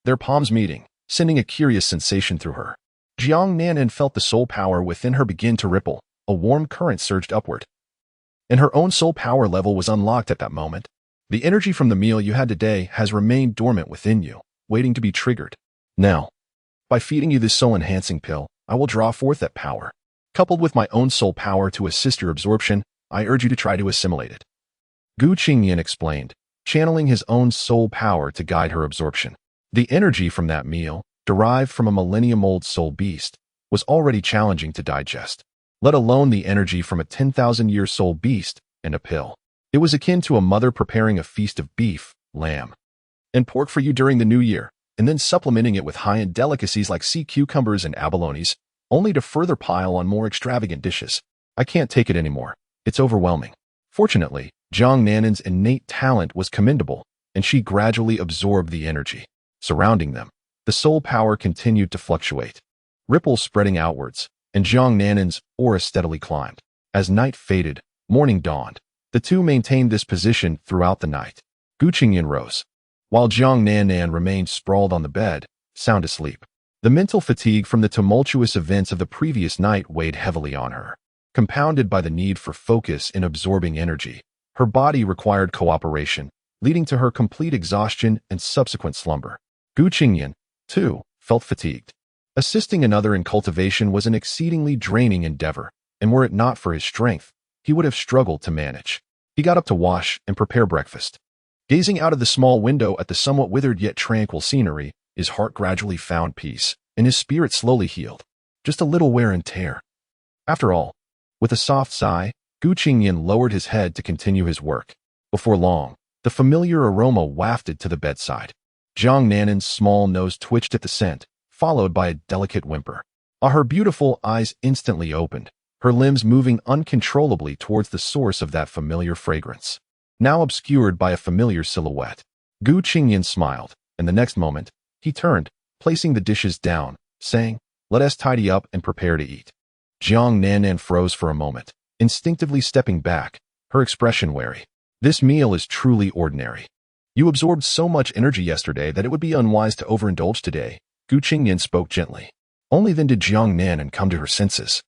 their palms meeting, sending a curious sensation through her. Jiang Nanan felt the soul power within her begin to ripple. A warm current surged upward, and her own soul power level was unlocked at that moment. The energy from the meal you had today has remained dormant within you, waiting to be triggered. Now, by feeding you this soul-enhancing pill, I will draw forth that power. Coupled with my own soul power to assist your absorption, I urge you to try to assimilate it, Gu Qingnian explained, channeling his own soul power to guide her absorption. The energy from that meal, derived from a millennium-old soul beast, was already challenging to digest, let alone the energy from a 10,000-year soul beast and a pill. It was akin to a mother preparing a feast of beef, lamb, and pork for you during the new year, and then supplementing it with high-end delicacies like sea cucumbers and abalones, only to further pile on more extravagant dishes. I can't take it anymore. It's overwhelming. Fortunately, Jiang Nanan's innate talent was commendable, and she gradually absorbed the energy surrounding them. The soul power continued to fluctuate, ripples spreading outwards, and Jiang Nanan's aura steadily climbed. As night faded, morning dawned. The two maintained this position throughout the night. Gu Qingnian rose, while Jiang Nanan remained sprawled on the bed, sound asleep. The mental fatigue from the tumultuous events of the previous night weighed heavily on her. Compounded by the need for focus in absorbing energy, her body required cooperation, leading to her complete exhaustion and subsequent slumber. Gu Qingnian, too, felt fatigued. Assisting another in cultivation was an exceedingly draining endeavor, and were it not for his strength, he would have struggled to manage. He got up to wash and prepare breakfast. Gazing out of the small window at the somewhat withered yet tranquil scenery, his heart gradually found peace, and his spirit slowly healed. Just a little wear and tear. After all, with a soft sigh, Gu Qingnian lowered his head to continue his work. Before long, the familiar aroma wafted to the bedside. Jiang Nanan's small nose twitched at the scent, followed by a delicate whimper. Her beautiful eyes instantly opened, her limbs moving uncontrollably towards the source of that familiar fragrance, now obscured by a familiar silhouette. Gu Qingnian smiled, and the next moment, he turned, placing the dishes down, saying, "Let us tidy up and prepare to eat." Jiang Nanan froze for a moment, instinctively stepping back, her expression wary. This meal is truly ordinary. You absorbed so much energy yesterday that it would be unwise to overindulge today, Gu Qingnian spoke gently. Only then did Jiang Nanan come to her senses,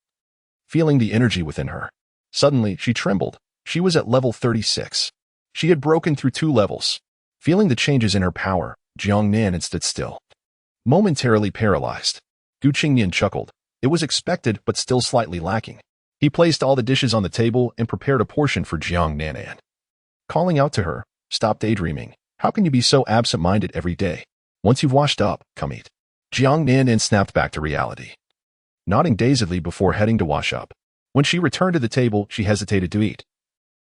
feeling the energy within her. Suddenly, she trembled. She was at level 36. She had broken through 2 levels. Feeling the changes in her power, Jiang Nanan stood still. momentarily paralyzed. Gu Qingnian chuckled. It was expected, but still slightly lacking. He placed all the dishes on the table and prepared a portion for Jiang Nanan. Calling out to her, "Stop daydreaming. How can you be so absent-minded every day? Once you've washed up, come eat." Jiang Nanan snapped back to reality, nodding dazedly before heading to wash up. When she returned to the table, she hesitated to eat,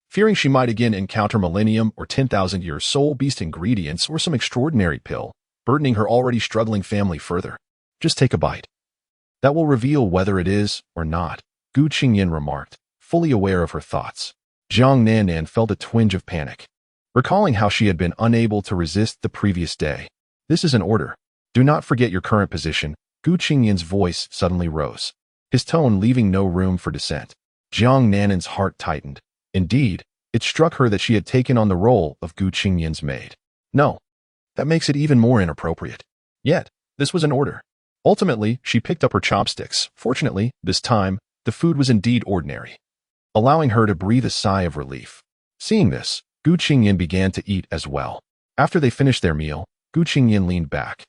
fearing she might again encounter millennium or 10,000-year soul beast ingredients or some extraordinary pill, burdening her already struggling family further. "Just take a bite. That will reveal whether it is or not," Gu Qingnian remarked, fully aware of her thoughts. Jiang Nanan felt a twinge of panic, recalling how she had been unable to resist the previous day. "This is an order. Do not forget your current position." Gu Qingnian's voice suddenly rose, his tone leaving no room for dissent. Jiang Nanan's heart tightened. Indeed, it struck her that she had taken on the role of Gu Qingnian's maid. No, that makes it even more inappropriate. Yet, this was an order. Ultimately, she picked up her chopsticks. Fortunately, this time, the food was indeed ordinary, allowing her to breathe a sigh of relief. Seeing this, Gu Qingnian began to eat as well. After they finished their meal, Gu Qingnian leaned back,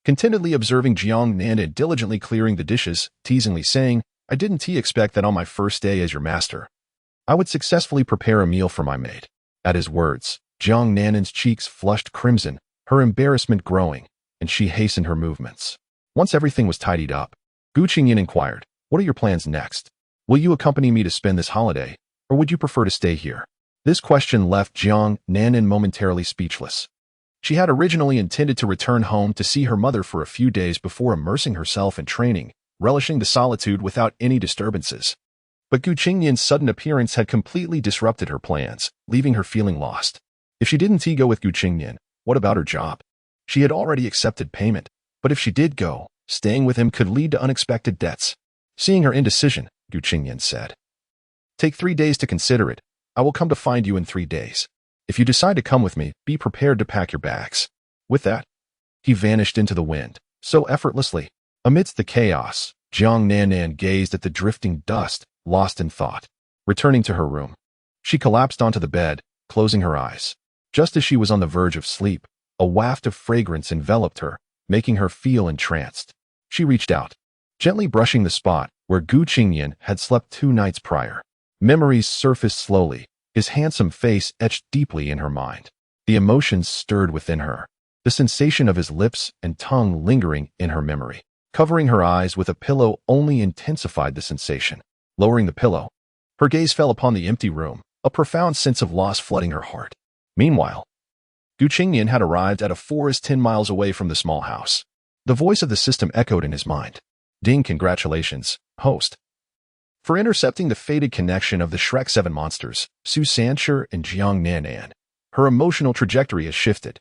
contentedly observing Jiang Nanan diligently clearing the dishes, teasingly saying, "I didn't expect that on my first day as your master I would successfully prepare a meal for my maid." At his words, Jiang Nanan's cheeks flushed crimson, her embarrassment growing, and she hastened her movements. Once everything was tidied up, Gu Qingnian inquired, "What are your plans next? Will you accompany me to spend this holiday, or would you prefer to stay here?" This question left Jiang Nanan momentarily speechless. She had originally intended to return home to see her mother for a few days before immersing herself in training, relishing the solitude without any disturbances. But Gu Qingnian's sudden appearance had completely disrupted her plans, leaving her feeling lost. If she didn't go with Gu Qingnian, what about her job? She had already accepted payment, but if she did go, staying with him could lead to unexpected debts. Seeing her indecision, Gu Qingnian said, "Take 3 days to consider it. I will come to find you in 3 days. If you decide to come with me, be prepared to pack your bags." With that, he vanished into the wind, so effortlessly. Amidst the chaos, Jiang Nanan gazed at the drifting dust, lost in thought. Returning to her room, she collapsed onto the bed, closing her eyes. Just as she was on the verge of sleep, a waft of fragrance enveloped her, making her feel entranced. She reached out, gently brushing the spot where Gu Qingnian had slept 2 nights prior. Memories surfaced slowly, his handsome face etched deeply in her mind. The emotions stirred within her, the sensation of his lips and tongue lingering in her memory. Covering her eyes with a pillow only intensified the sensation. Lowering the pillow, her gaze fell upon the empty room, a profound sense of loss flooding her heart. Meanwhile, Gu Qingnian had arrived at a forest 10 miles away from the small house. The voice of the system echoed in his mind. "Ding, congratulations, host, for intercepting the fated connection of the Shrek 7 monsters, Su Sancher and Jiang Nanan. Her emotional trajectory has shifted,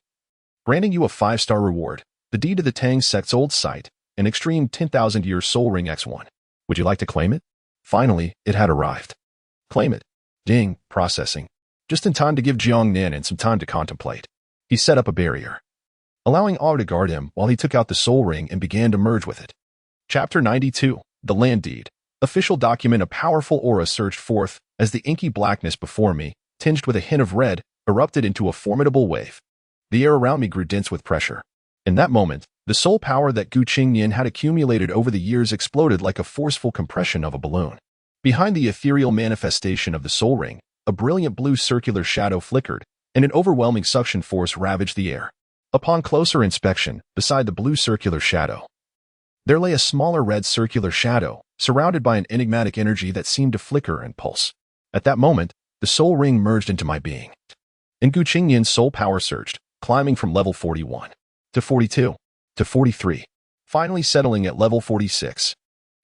granting you a 5-star reward, the deed to the Tang Sect's old site, an extreme 10,000-year Soul Ring X1. Would you like to claim it?" Finally, it had arrived. "Claim it." Ding, processing. Just in time to give Jiang Nanan some time to contemplate. He set up a barrier, allowing Awe to guard him while he took out the soul ring and began to merge with it. Chapter 92, The Land Deed. Official document. A powerful aura surged forth as the inky blackness before me, tinged with a hint of red, erupted into a formidable wave. The air around me grew dense with pressure. In that moment, the soul power that Gu Qingnian had accumulated over the years exploded like a forceful compression of a balloon. Behind the ethereal manifestation of the soul ring, a brilliant blue circular shadow flickered, and an overwhelming suction force ravaged the air. Upon closer inspection, beside the blue circular shadow, there lay a smaller red circular shadow, surrounded by an enigmatic energy that seemed to flicker and pulse. At that moment, the soul ring merged into my being, and Gu Qingnian's soul power surged, climbing from level 41 to 42 to 43, finally settling at level 46.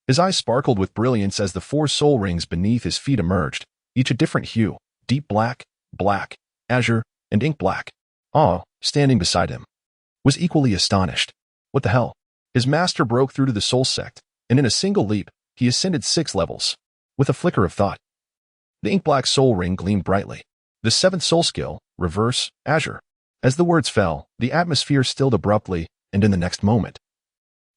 His eyes sparkled with brilliance as the 4 soul rings beneath his feet emerged, each a different hue: deep black, black, azure, and ink black. Awe, standing beside him, was equally astonished. What the hell? His master broke through to the Soul Sect, and in a single leap, he ascended 6 levels. With a flicker of thought, the ink-black soul ring gleamed brightly. The 7th soul skill, reverse, azure. As the words fell, the atmosphere stilled abruptly, and in the next moment,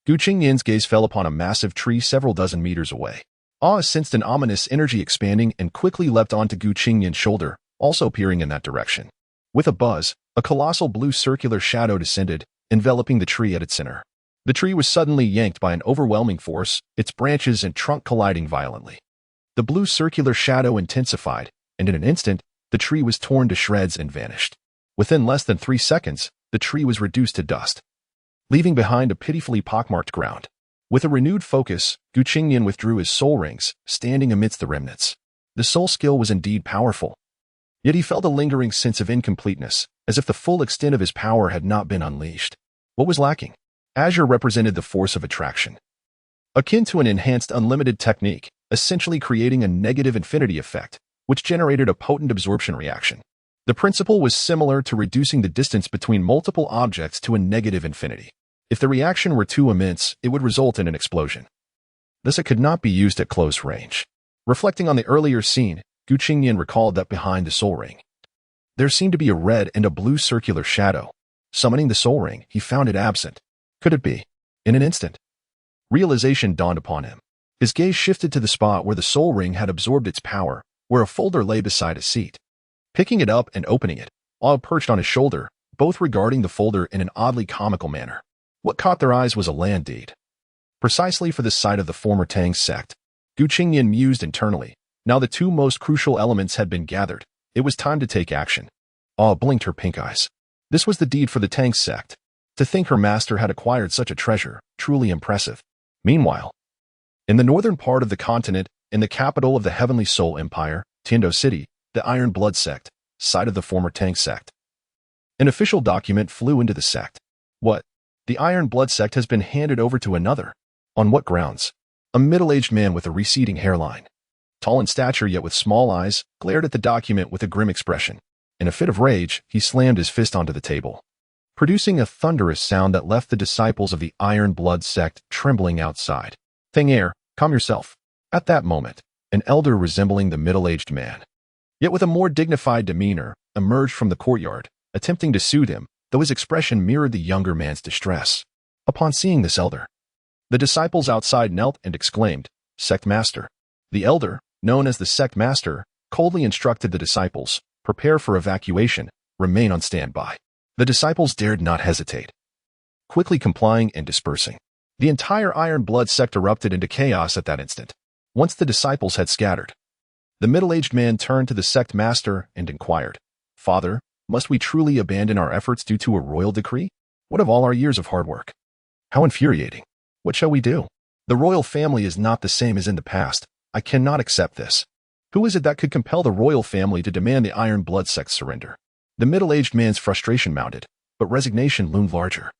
Gu Qingnian's gaze fell upon a massive tree several dozen meters away. Awe sensed an ominous energy expanding and quickly leapt onto Gu Qingnian's shoulder, also peering in that direction. With a buzz, a colossal blue circular shadow descended, enveloping the tree at its center. The tree was suddenly yanked by an overwhelming force, its branches and trunk colliding violently. The blue circular shadow intensified, and in an instant, the tree was torn to shreds and vanished. Within less than 3 seconds, the tree was reduced to dust, leaving behind a pitifully pockmarked ground. With a renewed focus, Qingnian withdrew his soul rings, standing amidst the remnants. The soul skill was indeed powerful, yet he felt a lingering sense of incompleteness, as if the full extent of his power had not been unleashed. What was lacking? Azure represented the force of attraction, akin to an enhanced unlimited technique, essentially creating a negative infinity effect, which generated a potent absorption reaction. The principle was similar to reducing the distance between multiple objects to a negative infinity. If the reaction were too immense, it would result in an explosion. Thus, it could not be used at close range. Reflecting on the earlier scene, Qingnian recalled that behind the soul ring, there seemed to be a red and a blue circular shadow. Summoning the soul ring, he found it absent. Could it be? In an instant, realization dawned upon him. His gaze shifted to the spot where the soul ring had absorbed its power, where a folder lay beside a seat. Picking it up and opening it, while perched on his shoulder, both regarding the folder in an oddly comical manner. What caught their eyes was a land deed, precisely for the site of the former Tang Sect. Qingnian mused internally. Now the two most crucial elements had been gathered. It was time to take action. Awe blinked her pink eyes. This was the deed for the Tang Sect. To think her master had acquired such a treasure, truly impressive. Meanwhile, in the northern part of the continent, in the capital of the Heavenly Soul Empire, Tiando City, the Iron Blood Sect, site of the former Tang Sect. An official document flew into the sect. What? The Iron Blood Sect has been handed over to another. On what grounds? A middle-aged man with a receding hairline, tall in stature yet with small eyes, glared at the document with a grim expression. In a fit of rage, he slammed his fist onto the table, producing a thunderous sound that left the disciples of the Iron Blood Sect trembling outside. Tang, calm yourself. At that moment, an elder resembling the middle-aged man, yet with a more dignified demeanor, emerged from the courtyard, attempting to soothe him, though his expression mirrored the younger man's distress. Upon seeing this elder, the disciples outside knelt and exclaimed, "Sect Master." The elder, known as the Sect Master, coldly instructed the disciples, "Prepare for evacuation, remain on standby." The disciples dared not hesitate, quickly complying and dispersing. The entire Iron Blood Sect erupted into chaos at that instant. Once the disciples had scattered, the middle-aged man turned to the Sect Master and inquired, "Father, must we truly abandon our efforts due to a royal decree? What of all our years of hard work? How infuriating. What shall we do? The royal family is not the same as in the past. I cannot accept this. Who is it that could compel the royal family to demand the Iron Blood Sect's surrender?" The middle-aged man's frustration mounted, but resignation loomed larger.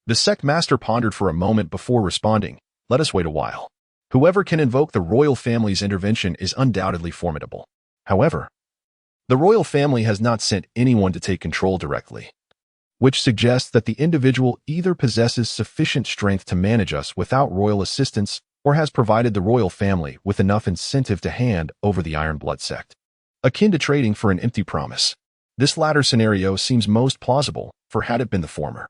The Sect Master pondered for a moment before responding, "Let us wait a while. Whoever can invoke the royal family's intervention is undoubtedly formidable. However, the royal family has not sent anyone to take control directly, which suggests that the individual either possesses sufficient strength to manage us without royal assistance or has provided the royal family with enough incentive to hand over the Iron Blood Sect, akin to trading for an empty promise. This latter scenario seems most plausible, for had it been the former,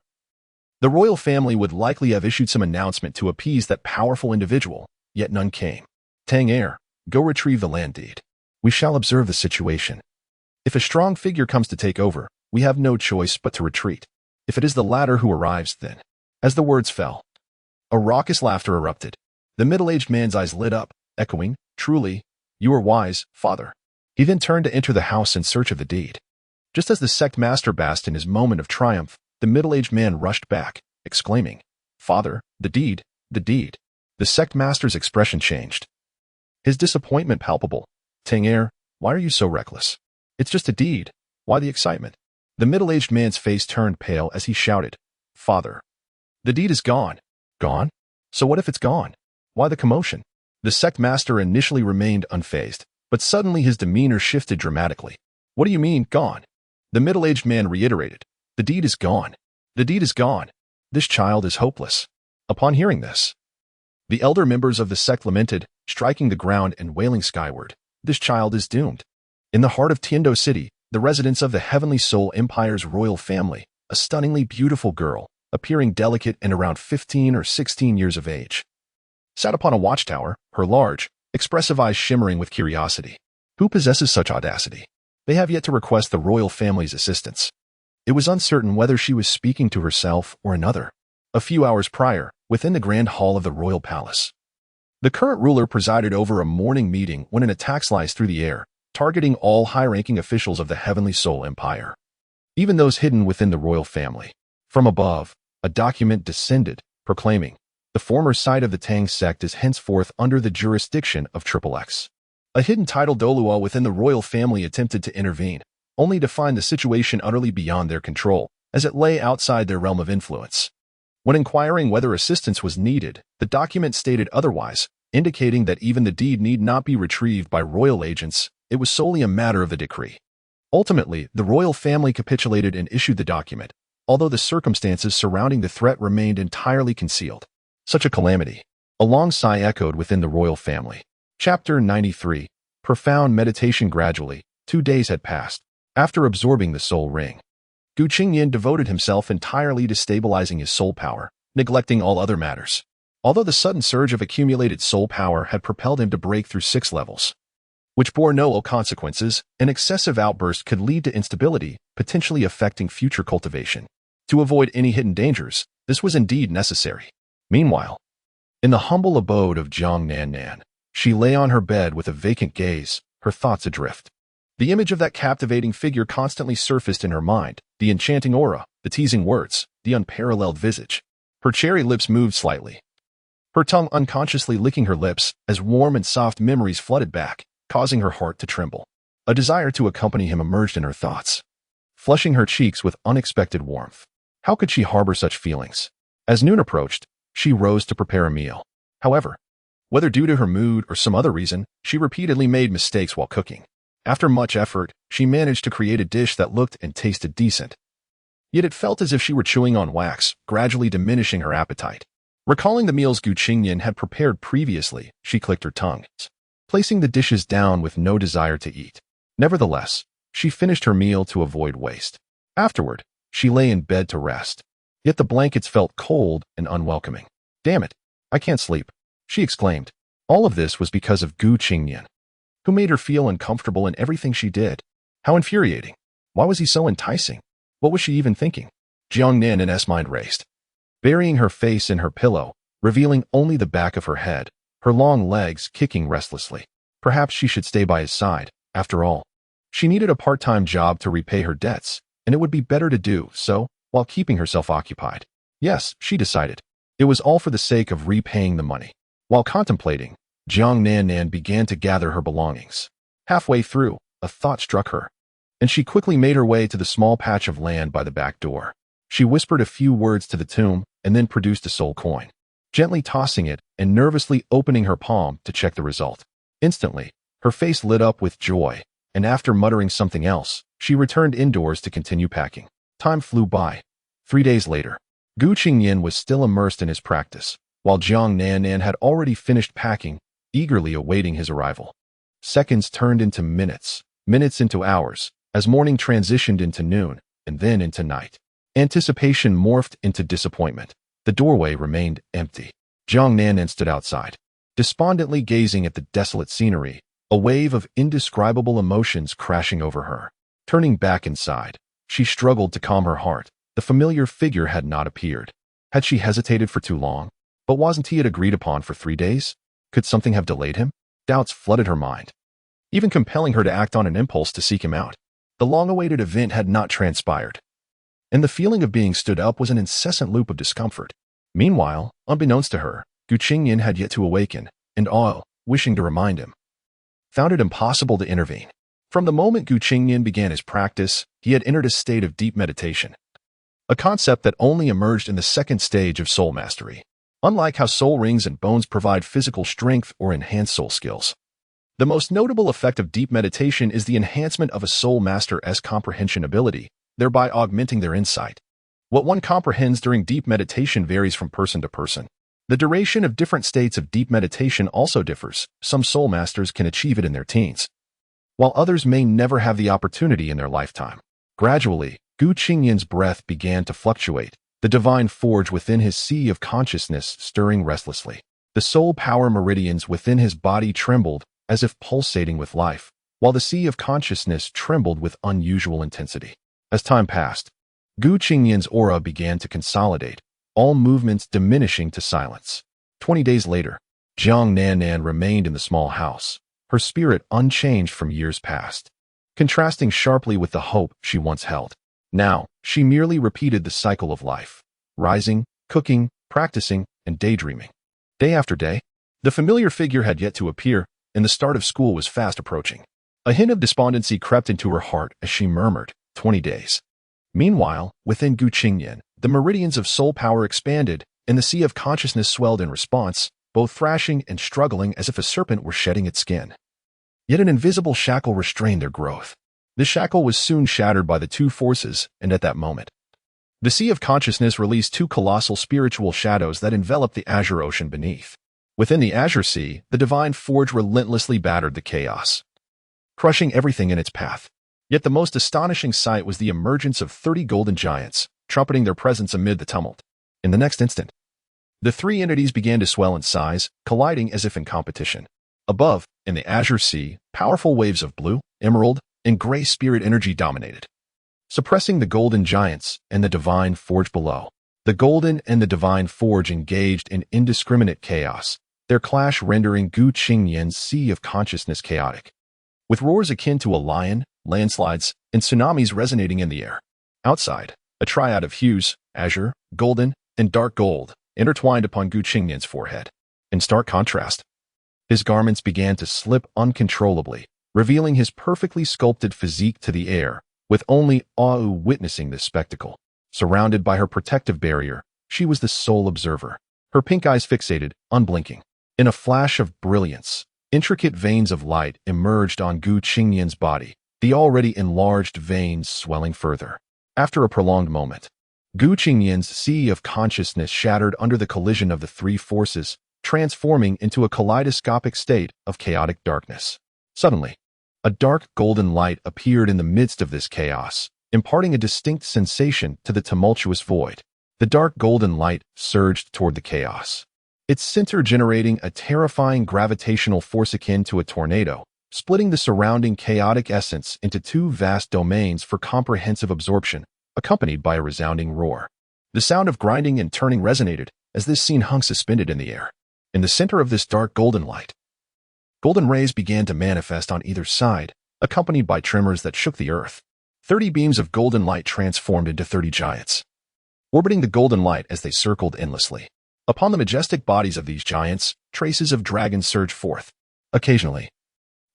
the royal family would likely have issued some announcement to appease that powerful individual, yet none came. Tang, go retrieve the land deed. We shall observe the situation. If a strong figure comes to take over, we have no choice but to retreat. If it is the latter who arrives, then." As the words fell, a raucous laughter erupted. The middle-aged man's eyes lit up, echoing, "Truly, you are wise, father." He then turned to enter the house in search of the deed. Just as the Sect Master basked in his moment of triumph, the middle-aged man rushed back, exclaiming, "Father, the deed, the deed." The Sect Master's expression changed, his disappointment palpable. "Tang, why are you so reckless? It's just a deed. Why the excitement?" The middle-aged man's face turned pale as he shouted, "Father, the deed is gone." "Gone? So what if it's gone? Why the commotion?" The Sect Master initially remained unfazed, but suddenly his demeanor shifted dramatically. "What do you mean, gone?" The middle-aged man reiterated, "The deed is gone. The deed is gone. This child is hopeless." Upon hearing this, the elder members of the sect lamented, striking the ground and wailing skyward, "This child is doomed." In the heart of Tiando City, the residence of the Heavenly Soul Empire's royal family, a stunningly beautiful girl, appearing delicate and around 15 or 16 years of age, sat upon a watchtower, her large, expressive eyes shimmering with curiosity. Who possesses such audacity? They have yet to request the royal family's assistance. It was uncertain whether she was speaking to herself or another. A few hours prior, within the grand hall of the royal palace, the current ruler presided over a morning meeting when an attack sliced through the air, targeting all high-ranking officials of the Heavenly Soul Empire, even those hidden within the royal family. From above, a document descended, proclaiming, "The former site of the Tang Sect is henceforth under the jurisdiction of XXX." A hidden title Douluo within the royal family attempted to intervene, only to find the situation utterly beyond their control, as it lay outside their realm of influence. When inquiring whether assistance was needed, the document stated otherwise, indicating that even the deed need not be retrieved by royal agents. It was solely a matter of the decree. Ultimately, the royal family capitulated and issued the document, although the circumstances surrounding the threat remained entirely concealed. Such a calamity, a long sigh echoed within the royal family. Chapter 93. Profound meditation. Gradually, 2 days had passed. After absorbing the soul ring, Qingnian devoted himself entirely to stabilizing his soul power, neglecting all other matters. Although the sudden surge of accumulated soul power had propelled him to break through 6 levels, which bore no ill consequences, an excessive outburst could lead to instability, potentially affecting future cultivation. To avoid any hidden dangers, this was indeed necessary. Meanwhile, in the humble abode of Jiang Nan, she lay on her bed with a vacant gaze, her thoughts adrift. The image of that captivating figure constantly surfaced in her mind, the enchanting aura, the teasing words, the unparalleled visage. Her cherry lips moved slightly, her tongue unconsciously licking her lips as warm and soft memories flooded back, causing her heart to tremble. A desire to accompany him emerged in her thoughts, flushing her cheeks with unexpected warmth. How could she harbor such feelings? As noon approached, she rose to prepare a meal. However, whether due to her mood or some other reason, she repeatedly made mistakes while cooking. After much effort, she managed to create a dish that looked and tasted decent. Yet it felt as if she were chewing on wax, gradually diminishing her appetite. Recalling the meals Qingnian had prepared previously, she clicked her tongue, placing the dishes down with no desire to eat. Nevertheless, she finished her meal to avoid waste. Afterward, she lay in bed to rest. Yet the blankets felt cold and unwelcoming. "Damn it, I can't sleep," she exclaimed. All of this was because of Qingnian, who made her feel uncomfortable in everything she did. How infuriating. Why was he so enticing? What was she even thinking? Jiang Nan's mind raced, burying her face in her pillow, revealing only the back of her head, her long legs kicking restlessly. Perhaps she should stay by his side. After all, she needed a part-time job to repay her debts, and it would be better to do so while keeping herself occupied. Yes, she decided. It was all for the sake of repaying the money. While contemplating, Jiang Nan began to gather her belongings. Halfway through, a thought struck her, and she quickly made her way to the small patch of land by the back door. She whispered a few words to the tomb and then produced a soul coin, gently tossing it and nervously opening her palm to check the result. Instantly, her face lit up with joy, and after muttering something else, she returned indoors to continue packing. Time flew by. 3 days later, Qingnian was still immersed in his practice, while Jiang Nan had already finished packing, eagerly awaiting his arrival. Seconds turned into minutes, minutes into hours, as morning transitioned into noon, and then into night. Anticipation morphed into disappointment. The doorway remained empty. Jiang Nan stood outside, despondently gazing at the desolate scenery, a wave of indescribable emotions crashing over her. Turning back inside, she struggled to calm her heart. The familiar figure had not appeared. Had she hesitated for too long? But wasn't he agreed upon for 3 days? Could something have delayed him? Doubts flooded her mind, even compelling her to act on an impulse to seek him out. The long-awaited event had not transpired, and the feeling of being stood up was an incessant loop of discomfort. Meanwhile, unbeknownst to her, Qingnian had yet to awaken, and all, wishing to remind him, found it impossible to intervene. From the moment Qingnian began his practice, he had entered a state of deep meditation, a concept that only emerged in the second stage of soul mastery. Unlike how soul rings and bones provide physical strength or enhance soul skills, the most notable effect of deep meditation is the enhancement of a soul master's comprehension ability, thereby augmenting their insight. What one comprehends during deep meditation varies from person to person. The duration of different states of deep meditation also differs. Some soul masters can achieve it in their teens, while others may never have the opportunity in their lifetime. Gradually, Qingnian's breath began to fluctuate, the divine forge within his sea of consciousness stirring restlessly. The soul power meridians within his body trembled, as if pulsating with life, while the sea of consciousness trembled with unusual intensity. As time passed, Qingnian's aura began to consolidate, all movements diminishing to silence. 20 days later, Jiang Nan remained in the small house, her spirit unchanged from years past, contrasting sharply with the hope she once held. Now, she merely repeated the cycle of life, rising, cooking, practicing, and daydreaming. Day after day, the familiar figure had yet to appear, and the start of school was fast approaching. A hint of despondency crept into her heart as she murmured, 20 days. Meanwhile, within Qingnian, the meridians of soul power expanded, and the sea of consciousness swelled in response, both thrashing and struggling as if a serpent were shedding its skin. Yet an invisible shackle restrained their growth. The shackle was soon shattered by the two forces, and at that moment, the sea of consciousness released two colossal spiritual shadows that enveloped the azure ocean beneath. Within the azure sea, the divine forge relentlessly battered the chaos, crushing everything in its path. Yet the most astonishing sight was the emergence of 30 golden giants, trumpeting their presence amid the tumult. In the next instant, the three entities began to swell in size, colliding as if in competition. Above, in the azure sea, powerful waves of blue, emerald, and gray spirit energy dominated, suppressing the golden giants and the divine forge below. The golden and the divine forge engaged in indiscriminate chaos, their clash rendering Qingnian's sea of consciousness chaotic. With roars akin to a lion, landslides, and tsunamis resonating in the air. Outside, a triad of hues, azure, golden, and dark gold, intertwined upon Qingnian's forehead. In stark contrast, his garments began to slip uncontrollably, revealing his perfectly sculpted physique to the air, with only Au witnessing this spectacle. Surrounded by her protective barrier, she was the sole observer, her pink eyes fixated, unblinking. In a flash of brilliance, intricate veins of light emerged on Qingnian's body, the already enlarged veins swelling further. After a prolonged moment, Qingnian's sea of consciousness shattered under the collision of the three forces, transforming into a kaleidoscopic state of chaotic darkness. Suddenly, a dark golden light appeared in the midst of this chaos, imparting a distinct sensation to the tumultuous void. The dark golden light surged toward the chaos, its center generating a terrifying gravitational force akin to a tornado, splitting the surrounding chaotic essence into two vast domains for comprehensive absorption, accompanied by a resounding roar. The sound of grinding and turning resonated as this scene hung suspended in the air. In the center of this dark golden light, golden rays began to manifest on either side, accompanied by tremors that shook the earth. 30 beams of golden light transformed into 30 giants, orbiting the golden light as they circled endlessly. Upon the majestic bodies of these giants, traces of dragons surged forth. Occasionally,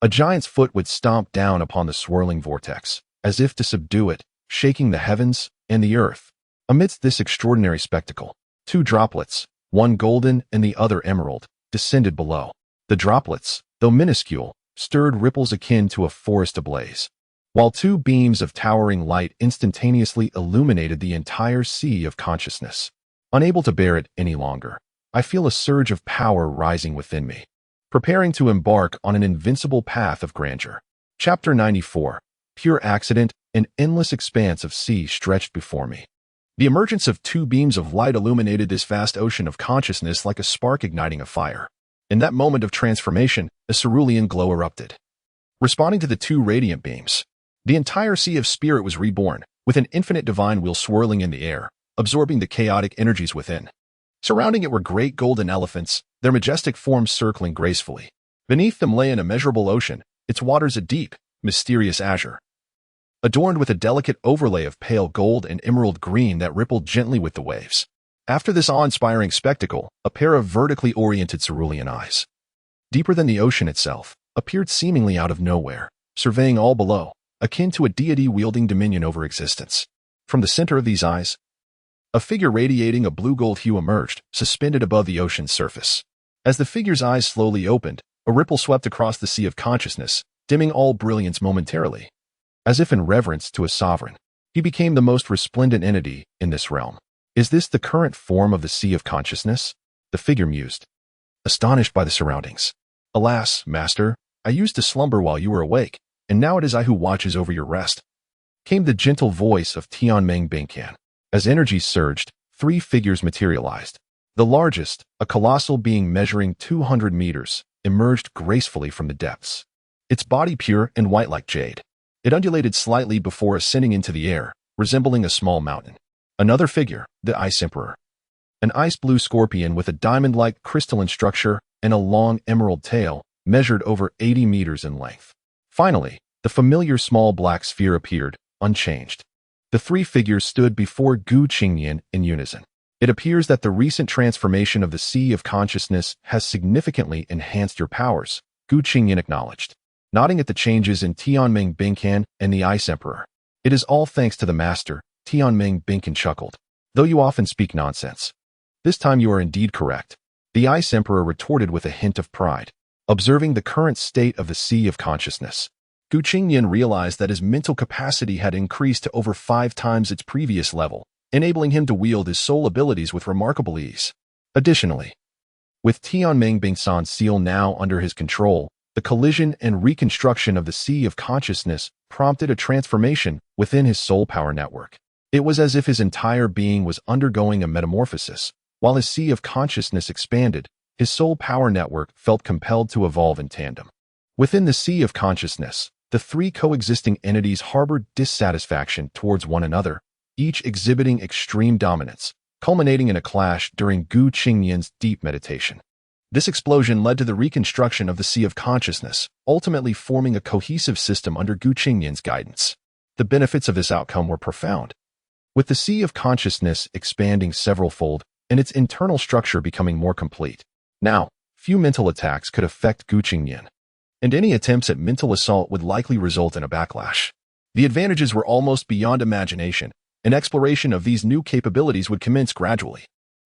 a giant's foot would stomp down upon the swirling vortex, as if to subdue it, shaking the heavens and the earth. Amidst this extraordinary spectacle, two droplets, one golden and the other emerald, descended below. The droplets, though minuscule, stirred ripples akin to a forest ablaze, while two beams of towering light instantaneously illuminated the entire sea of consciousness. Unable to bear it any longer, I feel a surge of power rising within me, preparing to embark on an invincible path of grandeur. Chapter 94. Pure accident, an endless expanse of sea stretched before me. The emergence of two beams of light illuminated this vast ocean of consciousness like a spark igniting a fire. In that moment of transformation, a cerulean glow erupted. Responding to the two radiant beams, the entire sea of spirit was reborn, with an infinite divine wheel swirling in the air, absorbing the chaotic energies within. Surrounding it were great golden elephants, their majestic forms circling gracefully. Beneath them lay an immeasurable ocean, its waters a deep, mysterious azure, adorned with a delicate overlay of pale gold and emerald green that rippled gently with the waves. After this awe-inspiring spectacle, a pair of vertically oriented cerulean eyes, deeper than the ocean itself, appeared seemingly out of nowhere, surveying all below, akin to a deity wielding dominion over existence. From the center of these eyes, a figure radiating a blue-gold hue emerged, suspended above the ocean's surface. As the figure's eyes slowly opened, a ripple swept across the sea of consciousness, dimming all brilliance momentarily. As if in reverence to a sovereign, he became the most resplendent entity in this realm. Is this the current form of the sea of consciousness? The figure mused, astonished by the surroundings. Alas, master, I used to slumber while you were awake, and now it is I who watches over your rest. Came the gentle voice of Tianmeng Bingqian. As energy surged, three figures materialized. The largest, a colossal being measuring 200 meters, emerged gracefully from the depths, its body pure and white like jade. It undulated slightly before ascending into the air, resembling a small mountain. Another figure, the Ice Emperor, An ice-blue scorpion with a diamond-like crystalline structure and a long emerald tail measured over 80 meters in length. Finally, the familiar small black sphere appeared, unchanged. The three figures stood before Qingnian in unison. It appears that the recent transformation of the Sea of Consciousness has significantly enhanced your powers, Qingnian acknowledged, nodding at the changes in Tianming Binkan and the Ice Emperor. It is all thanks to the master, Tianming Binkan chuckled. Though you often speak nonsense. This time you are indeed correct. The Ice Emperor retorted with a hint of pride, observing the current state of the Sea of Consciousness. Qingnian realized that his mental capacity had increased to over 5 times its previous level, enabling him to wield his soul abilities with remarkable ease. Additionally, with Tianming Bingsan's seal now under his control, the collision and reconstruction of the Sea of Consciousness prompted a transformation within his soul power network. It was as if his entire being was undergoing a metamorphosis. While his Sea of Consciousness expanded, his soul power network felt compelled to evolve in tandem. Within the Sea of Consciousness, the three coexisting entities harbored dissatisfaction towards one another, each exhibiting extreme dominance, culminating in a clash during Qingnian's deep meditation. This explosion led to the reconstruction of the Sea of Consciousness, ultimately forming a cohesive system under Qingnian's guidance. The benefits of this outcome were profound. With the Sea of Consciousness expanding several-fold and its internal structure becoming more complete, now, few mental attacks could affect Qingnian, and any attempts at mental assault would likely result in a backlash. The advantages were almost beyond imagination, and exploration of these new capabilities would commence gradually.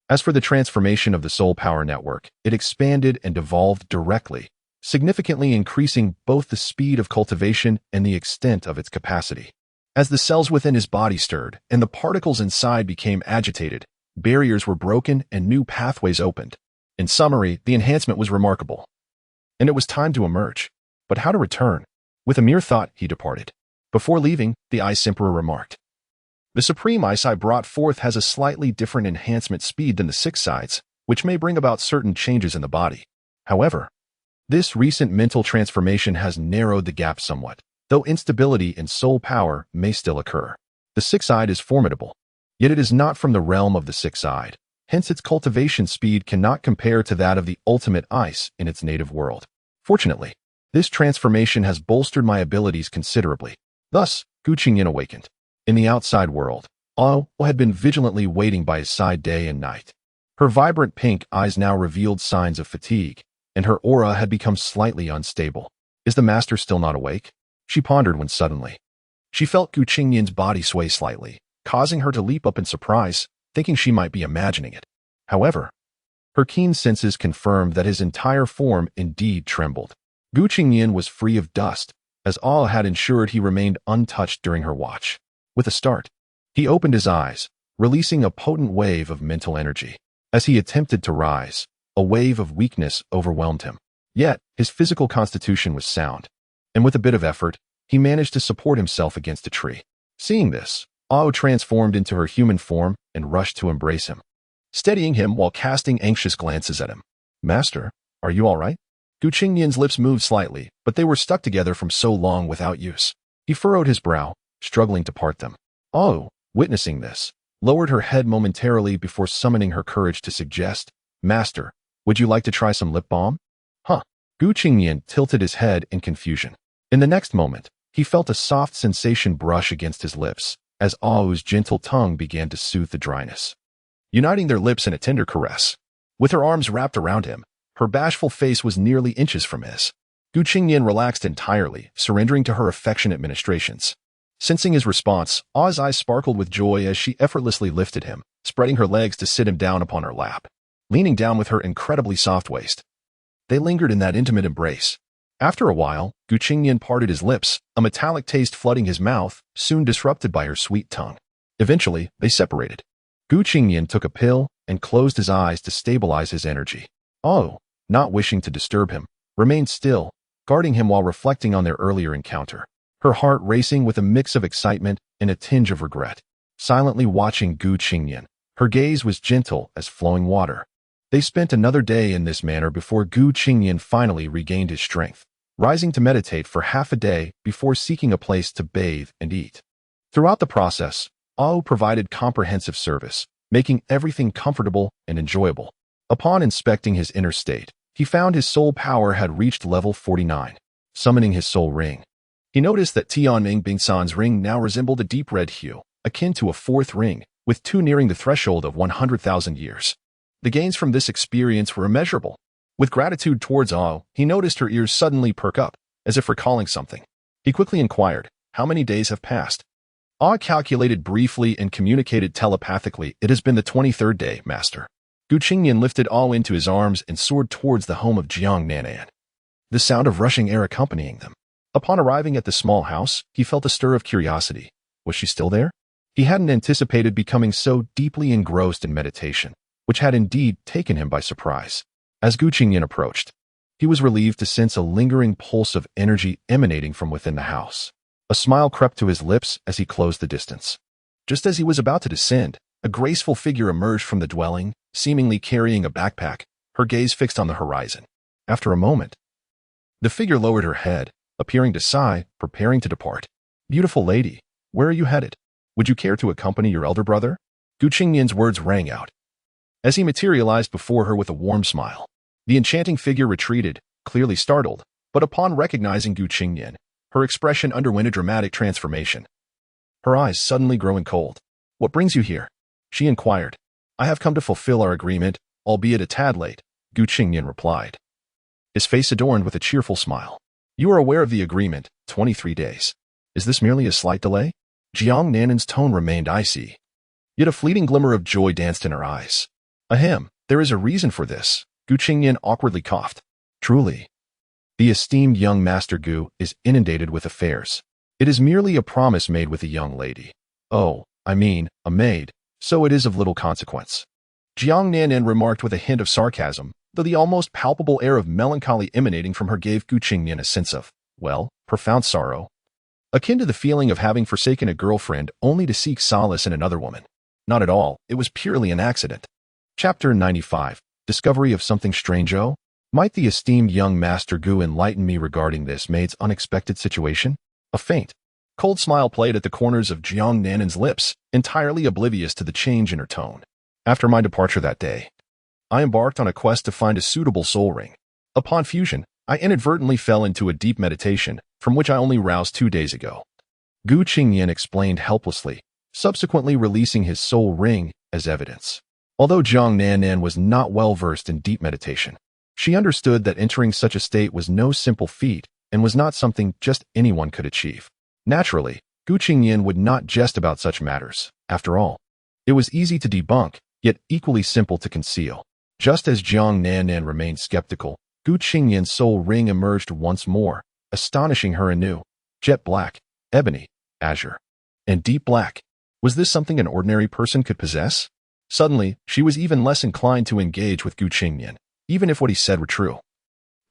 As for the transformation of the soul power network, it expanded and evolved directly, significantly increasing both the speed of cultivation and the extent of its capacity. As the cells within his body stirred and the particles inside became agitated, barriers were broken and new pathways opened. In summary, the enhancement was remarkable. And it was time to emerge. But how to return? With a mere thought, he departed. Before leaving, the Ice Emperor remarked, "The Supreme Ice I brought forth has a slightly different enhancement speed than the Six Sides, which may bring about certain changes in the body. However, this recent mental transformation has narrowed the gap somewhat, though instability in soul power may still occur. The Six-Eyed is formidable, yet it is not from the realm of the Six-Eyed. Hence its cultivation speed cannot compare to that of the ultimate ice in its native world. Fortunately, this transformation has bolstered my abilities considerably." Thus, Qingnian awakened. In the outside world, Ao had been vigilantly waiting by his side day and night. Her vibrant pink eyes now revealed signs of fatigue, and her aura had become slightly unstable. Is the master still not awake? She pondered when suddenly she felt Qingnian's body sway slightly, causing her to leap up in surprise, thinking she might be imagining it. However, her keen senses confirmed that his entire form indeed trembled. Qingnian was free of dust, as Ao had ensured he remained untouched during her watch. With a start, he opened his eyes, releasing a potent wave of mental energy. As he attempted to rise, a wave of weakness overwhelmed him. Yet, his physical constitution was sound, and with a bit of effort, he managed to support himself against a tree. Seeing this, Ao transformed into her human form and rushed to embrace him, steadying him while casting anxious glances at him. "Master, are you all right?" Qingnian's lips moved slightly, but they were stuck together from so long without use. He furrowed his brow, struggling to part them. Ao, witnessing this, lowered her head momentarily before summoning her courage to suggest, "Master, would you like to try some lip balm?" Huh. Qingnian tilted his head in confusion. In the next moment, he felt a soft sensation brush against his lips, as Ao's gentle tongue began to soothe the dryness, uniting their lips in a tender caress. With her arms wrapped around him, her bashful face was nearly inches from his. Qingnian relaxed entirely, surrendering to her affectionate ministrations. Sensing his response, Ao's eyes sparkled with joy as she effortlessly lifted him, spreading her legs to sit him down upon her lap, leaning down with her incredibly soft waist. They lingered in that intimate embrace. After a while, Qingnian parted his lips, a metallic taste flooding his mouth, soon disrupted by her sweet tongue. Eventually, they separated. Qingnian took a pill and closed his eyes to stabilize his energy. Ao, not wishing to disturb him, remained still, guarding him while reflecting on their earlier encounter, her heart racing with a mix of excitement and a tinge of regret. Silently watching Qingnian, her gaze was gentle as flowing water. They spent another day in this manner before Qingnian finally regained his strength, rising to meditate for half a day before seeking a place to bathe and eat. Throughout the process, Ao provided comprehensive service, making everything comfortable and enjoyable. Upon inspecting his inner state, he found his soul power had reached level 49. Summoning his soul ring, he noticed that Tianming Bingsan's ring now resembled a deep red hue, akin to a fourth ring, with two nearing the threshold of 100,000 years. The gains from this experience were immeasurable. With gratitude towards Ao, he noticed her ears suddenly perk up, as if recalling something. He quickly inquired, "How many days have passed?" Ao calculated briefly and communicated telepathically, "It has been the 23rd day, master." Qingnian lifted Ao into his arms and soared towards the home of Jiang Nanan, the sound of rushing air accompanying them. Upon arriving at the small house, he felt a stir of curiosity. Was she still there? He hadn't anticipated becoming so deeply engrossed in meditation, which had indeed taken him by surprise. As Qingnian approached, he was relieved to sense a lingering pulse of energy emanating from within the house. A smile crept to his lips as he closed the distance. Just as he was about to descend, a graceful figure emerged from the dwelling, seemingly carrying a backpack, her gaze fixed on the horizon. After a moment, the figure lowered her head, appearing to sigh, preparing to depart. "Beautiful lady, where are you headed? Would you care to accompany your elder brother?" Qingnian's words rang out, as he materialized before her with a warm smile. The enchanting figure retreated, clearly startled, but upon recognizing Qingnian, her expression underwent a dramatic transformation, her eyes suddenly growing cold. "What brings you here?" she inquired. "I have come to fulfill our agreement, albeit a tad late," Qingnian replied, his face adorned with a cheerful smile. "You are aware of the agreement, 23 days. Is this merely a slight delay?" Jiang Nanan's tone remained icy, yet a fleeting glimmer of joy danced in her eyes. "Ahem, there is a reason for this," Qingnian awkwardly coughed. "Truly, the esteemed young Master Gu is inundated with affairs. It is merely a promise made with a young lady. Oh, I mean, a maid, so it is of little consequence." Jiang Nanan remarked with a hint of sarcasm, though the almost palpable air of melancholy emanating from her gave Qingnian a sense of, well, profound sorrow, akin to the feeling of having forsaken a girlfriend only to seek solace in another woman. Not at all, it was purely an accident. Chapter 95. Discovery of something strange. Oh, might the esteemed young Master Gu enlighten me regarding this maid's unexpected situation? A faint, cold smile played at the corners of Jiang Nanan's lips, entirely oblivious to the change in her tone. "After my departure that day, I embarked on a quest to find a suitable soul ring. Upon fusion, I inadvertently fell into a deep meditation, from which I only roused 2 days ago." Qingnian explained helplessly, subsequently releasing his soul ring as evidence. Although Jiang Nanan was not well versed in deep meditation, she understood that entering such a state was no simple feat and was not something just anyone could achieve. Naturally, Qingnian would not jest about such matters. After all, it was easy to debunk, yet equally simple to conceal. Just as Jiang Nanan remained skeptical, Qingnian's soul ring emerged once more, astonishing her anew. Jet black, ebony, azure, and deep black. Was this something an ordinary person could possess? Suddenly, she was even less inclined to engage with Qingnian, even if what he said were true.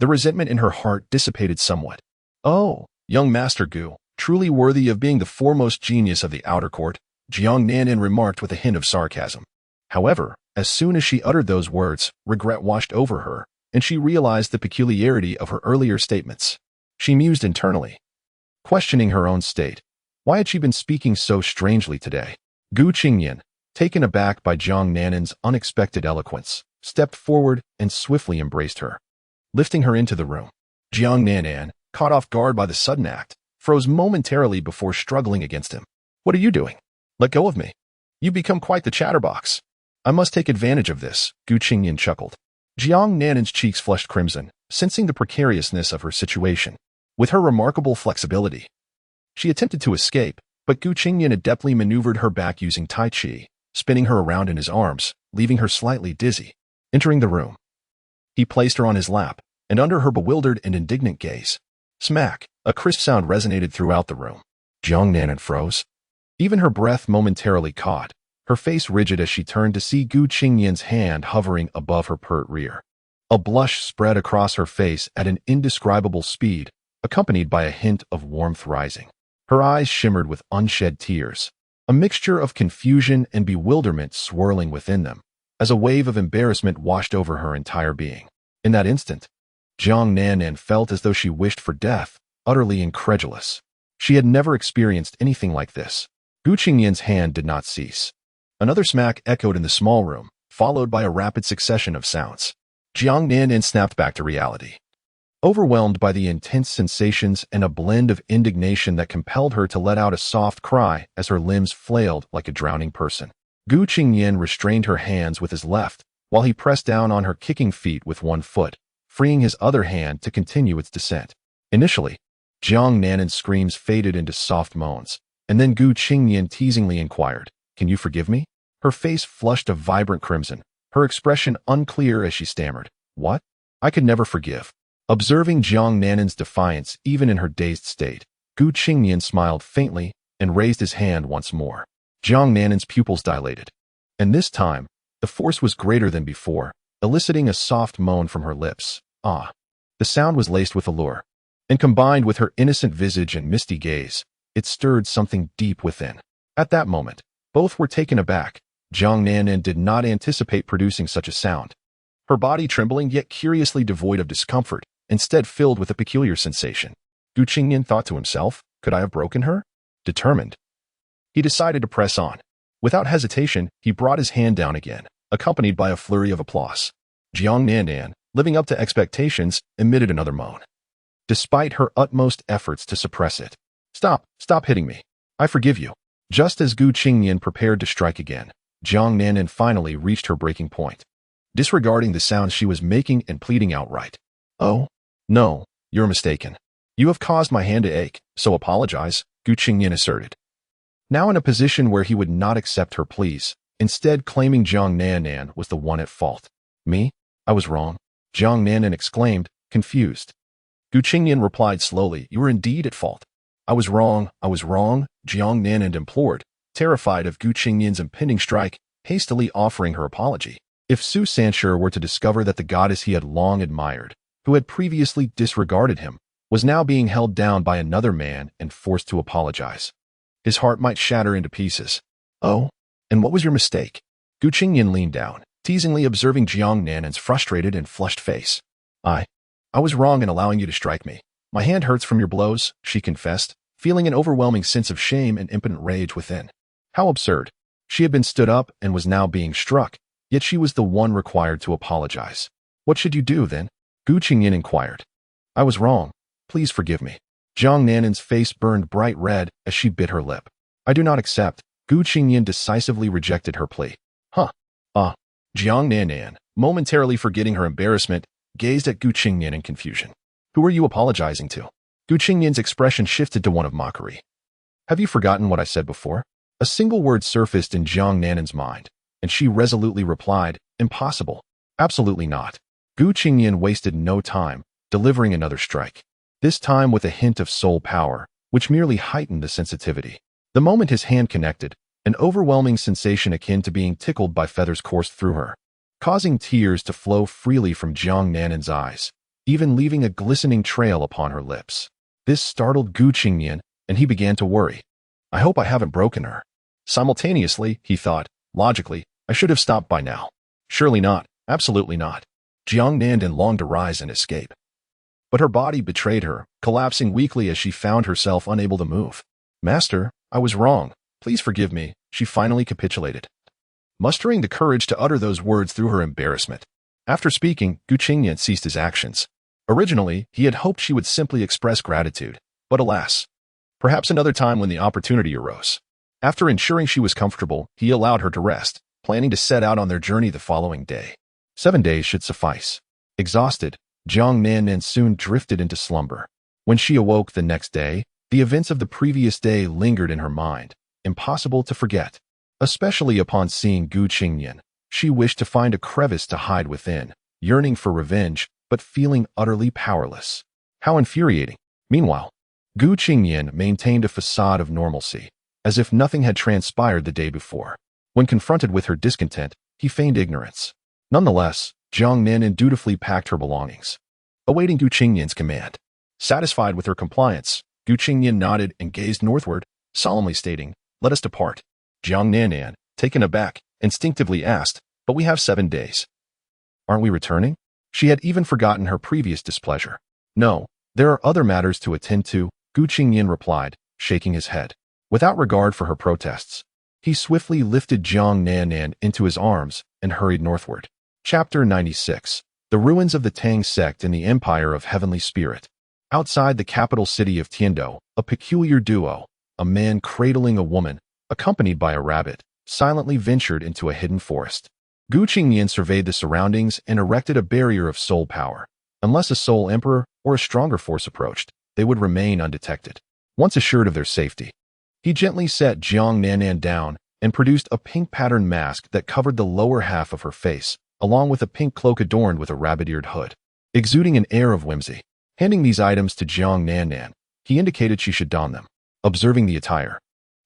The resentment in her heart dissipated somewhat. "Oh, young Master Gu, truly worthy of being the foremost genius of the outer court," Jiang Nanan remarked with a hint of sarcasm. However, as soon as she uttered those words, regret washed over her, and she realized the peculiarity of her earlier statements. She mused internally, questioning her own state. Why had she been speaking so strangely today? Qingnian, taken aback by Jiang Nanan's unexpected eloquence, stepped forward and swiftly embraced her, lifting her into the room. Jiang Nanan, caught off guard by the sudden act, froze momentarily before struggling against him. "What are you doing? Let go of me. You've become quite the chatterbox." "I must take advantage of this," Qingnian chuckled. Jiang Nanan's cheeks flushed crimson, sensing the precariousness of her situation. With her remarkable flexibility, she attempted to escape, but Qingnian adeptly maneuvered her back using Tai Chi, spinning her around in his arms, leaving her slightly dizzy. Entering the room, he placed her on his lap, and under her bewildered and indignant gaze, smack, a crisp sound resonated throughout the room. Jiang Nanan froze. Even her breath momentarily caught, her face rigid as she turned to see Qingnian's hand hovering above her pert rear. A blush spread across her face at an indescribable speed, accompanied by a hint of warmth rising. Her eyes shimmered with unshed tears, a mixture of confusion and bewilderment swirling within them, as a wave of embarrassment washed over her entire being. In that instant, Jiang Nanan felt as though she wished for death, utterly incredulous. She had never experienced anything like this. Qingnian's hand did not cease. Another smack echoed in the small room, followed by a rapid succession of sounds. Jiang Nanan snapped back to reality. Overwhelmed by the intense sensations and a blend of indignation that compelled her to let out a soft cry as her limbs flailed like a drowning person. Gu Qingnian restrained her hands with his left, while he pressed down on her kicking feet with one foot, freeing his other hand to continue its descent. Initially, Jiang Nanan's screams faded into soft moans, and then Gu Qingnian teasingly inquired, "Can you forgive me?" Her face flushed a vibrant crimson, her expression unclear as she stammered, "What? I could never forgive." Observing Jiang Nanan's defiance even in her dazed state, Gu Qingnian smiled faintly and raised his hand once more. Jiang Nanan's pupils dilated, and this time, the force was greater than before, eliciting a soft moan from her lips. Ah! The sound was laced with allure, and combined with her innocent visage and misty gaze, it stirred something deep within. At that moment, both were taken aback. Jiang Nanan did not anticipate producing such a sound. Her body trembling yet curiously devoid of discomfort, instead filled with a peculiar sensation. Gu Qingnian thought to himself, could I have broken her? Determined, he decided to press on. Without hesitation, he brought his hand down again, accompanied by a flurry of applause. Jiang Nanan, living up to expectations, emitted another moan, despite her utmost efforts to suppress it. Stop hitting me. I forgive you. Just as Gu Qingnian prepared to strike again, Jiang Nanan finally reached her breaking point, disregarding the sounds she was making and pleading outright. Oh, no, you're mistaken. You have caused my hand to ache, so apologize, Gu Qingnian asserted. Now in a position where he would not accept her pleas, instead claiming Jiang Nanan was the one at fault. Me? I was wrong, Jiang Nanan exclaimed, confused. Gu Qingnian replied slowly, you were indeed at fault. I was wrong, Jiang Nanan implored, terrified of Gu Qingnian's impending strike, hastily offering her apology. If Su Sanshur were to discover that the goddess he had long admired, who had previously disregarded him, was now being held down by another man and forced to apologize, his heart might shatter into pieces. Oh, and what was your mistake? Gu Qingnian leaned down, teasingly observing Jiang Nanan's frustrated and flushed face. I was wrong in allowing you to strike me. My hand hurts from your blows, she confessed, feeling an overwhelming sense of shame and impotent rage within. How absurd. She had been stood up and was now being struck, yet she was the one required to apologize. What should you do, then? Gu Qingnian inquired. I was wrong. Please forgive me. Jiang Nanan's face burned bright red as she bit her lip. I do not accept. Gu Qingnian decisively rejected her plea. Jiang Nanan, momentarily forgetting her embarrassment, gazed at Gu Qingnian in confusion. Who are you apologizing to? Gu Qingnian's expression shifted to one of mockery. Have you forgotten what I said before? A single word surfaced in Jiang Nanan's mind, and she resolutely replied, impossible. Absolutely not. Gu Qingnian wasted no time, delivering another strike, this time with a hint of soul power, which merely heightened the sensitivity. The moment his hand connected, an overwhelming sensation akin to being tickled by feathers coursed through her, causing tears to flow freely from Jiang Nanan's eyes, even leaving a glistening trail upon her lips. This startled Gu Qingnian, and he began to worry. I hope I haven't broken her. Simultaneously, he thought, logically, I should have stopped by now. Surely not, absolutely not. Jiang Nanan longed to rise and escape, but her body betrayed her, collapsing weakly as she found herself unable to move. Master, I was wrong. Please forgive me, she finally capitulated, mustering the courage to utter those words through her embarrassment. After speaking, Gu Qingnian ceased his actions. Originally, he had hoped she would simply express gratitude, but alas, perhaps another time when the opportunity arose. After ensuring she was comfortable, he allowed her to rest, planning to set out on their journey the following day. 7 days should suffice. Exhausted, Jiang Nanan soon drifted into slumber. When she awoke the next day, the events of the previous day lingered in her mind, impossible to forget. Especially upon seeing Gu Qingnian, she wished to find a crevice to hide within, yearning for revenge, but feeling utterly powerless. How infuriating. Meanwhile, Gu Qingnian maintained a facade of normalcy, as if nothing had transpired the day before. When confronted with her discontent, he feigned ignorance. Nonetheless, Jiang Nanan dutifully packed her belongings, awaiting Gu Qingnian's command. Satisfied with her compliance, Gu Qingnian nodded and gazed northward, solemnly stating, let us depart. Jiang Nanan, taken aback, instinctively asked, but we have 7 days. Aren't we returning? She had even forgotten her previous displeasure. No, there are other matters to attend to, Gu Qingnian replied, shaking his head. Without regard for her protests, He swiftly lifted Jiang Nanan into his arms and hurried northward. Chapter 96. The Ruins of the Tang Sect in the Empire of Heavenly Spirit. Outside the capital city of Tiando, a peculiar duo, a man cradling a woman, accompanied by a rabbit, silently ventured into a hidden forest. Qingnian surveyed the surroundings and erected a barrier of soul power. Unless a soul emperor or a stronger force approached, they would remain undetected. Once assured of their safety, he gently set Jiang Nanan down and produced a pink-patterned mask that covered the lower half of her face, along with a pink cloak adorned with a rabbit-eared hood, exuding an air of whimsy. Handing these items to Jiang Nanan, he indicated she should don them. Observing the attire,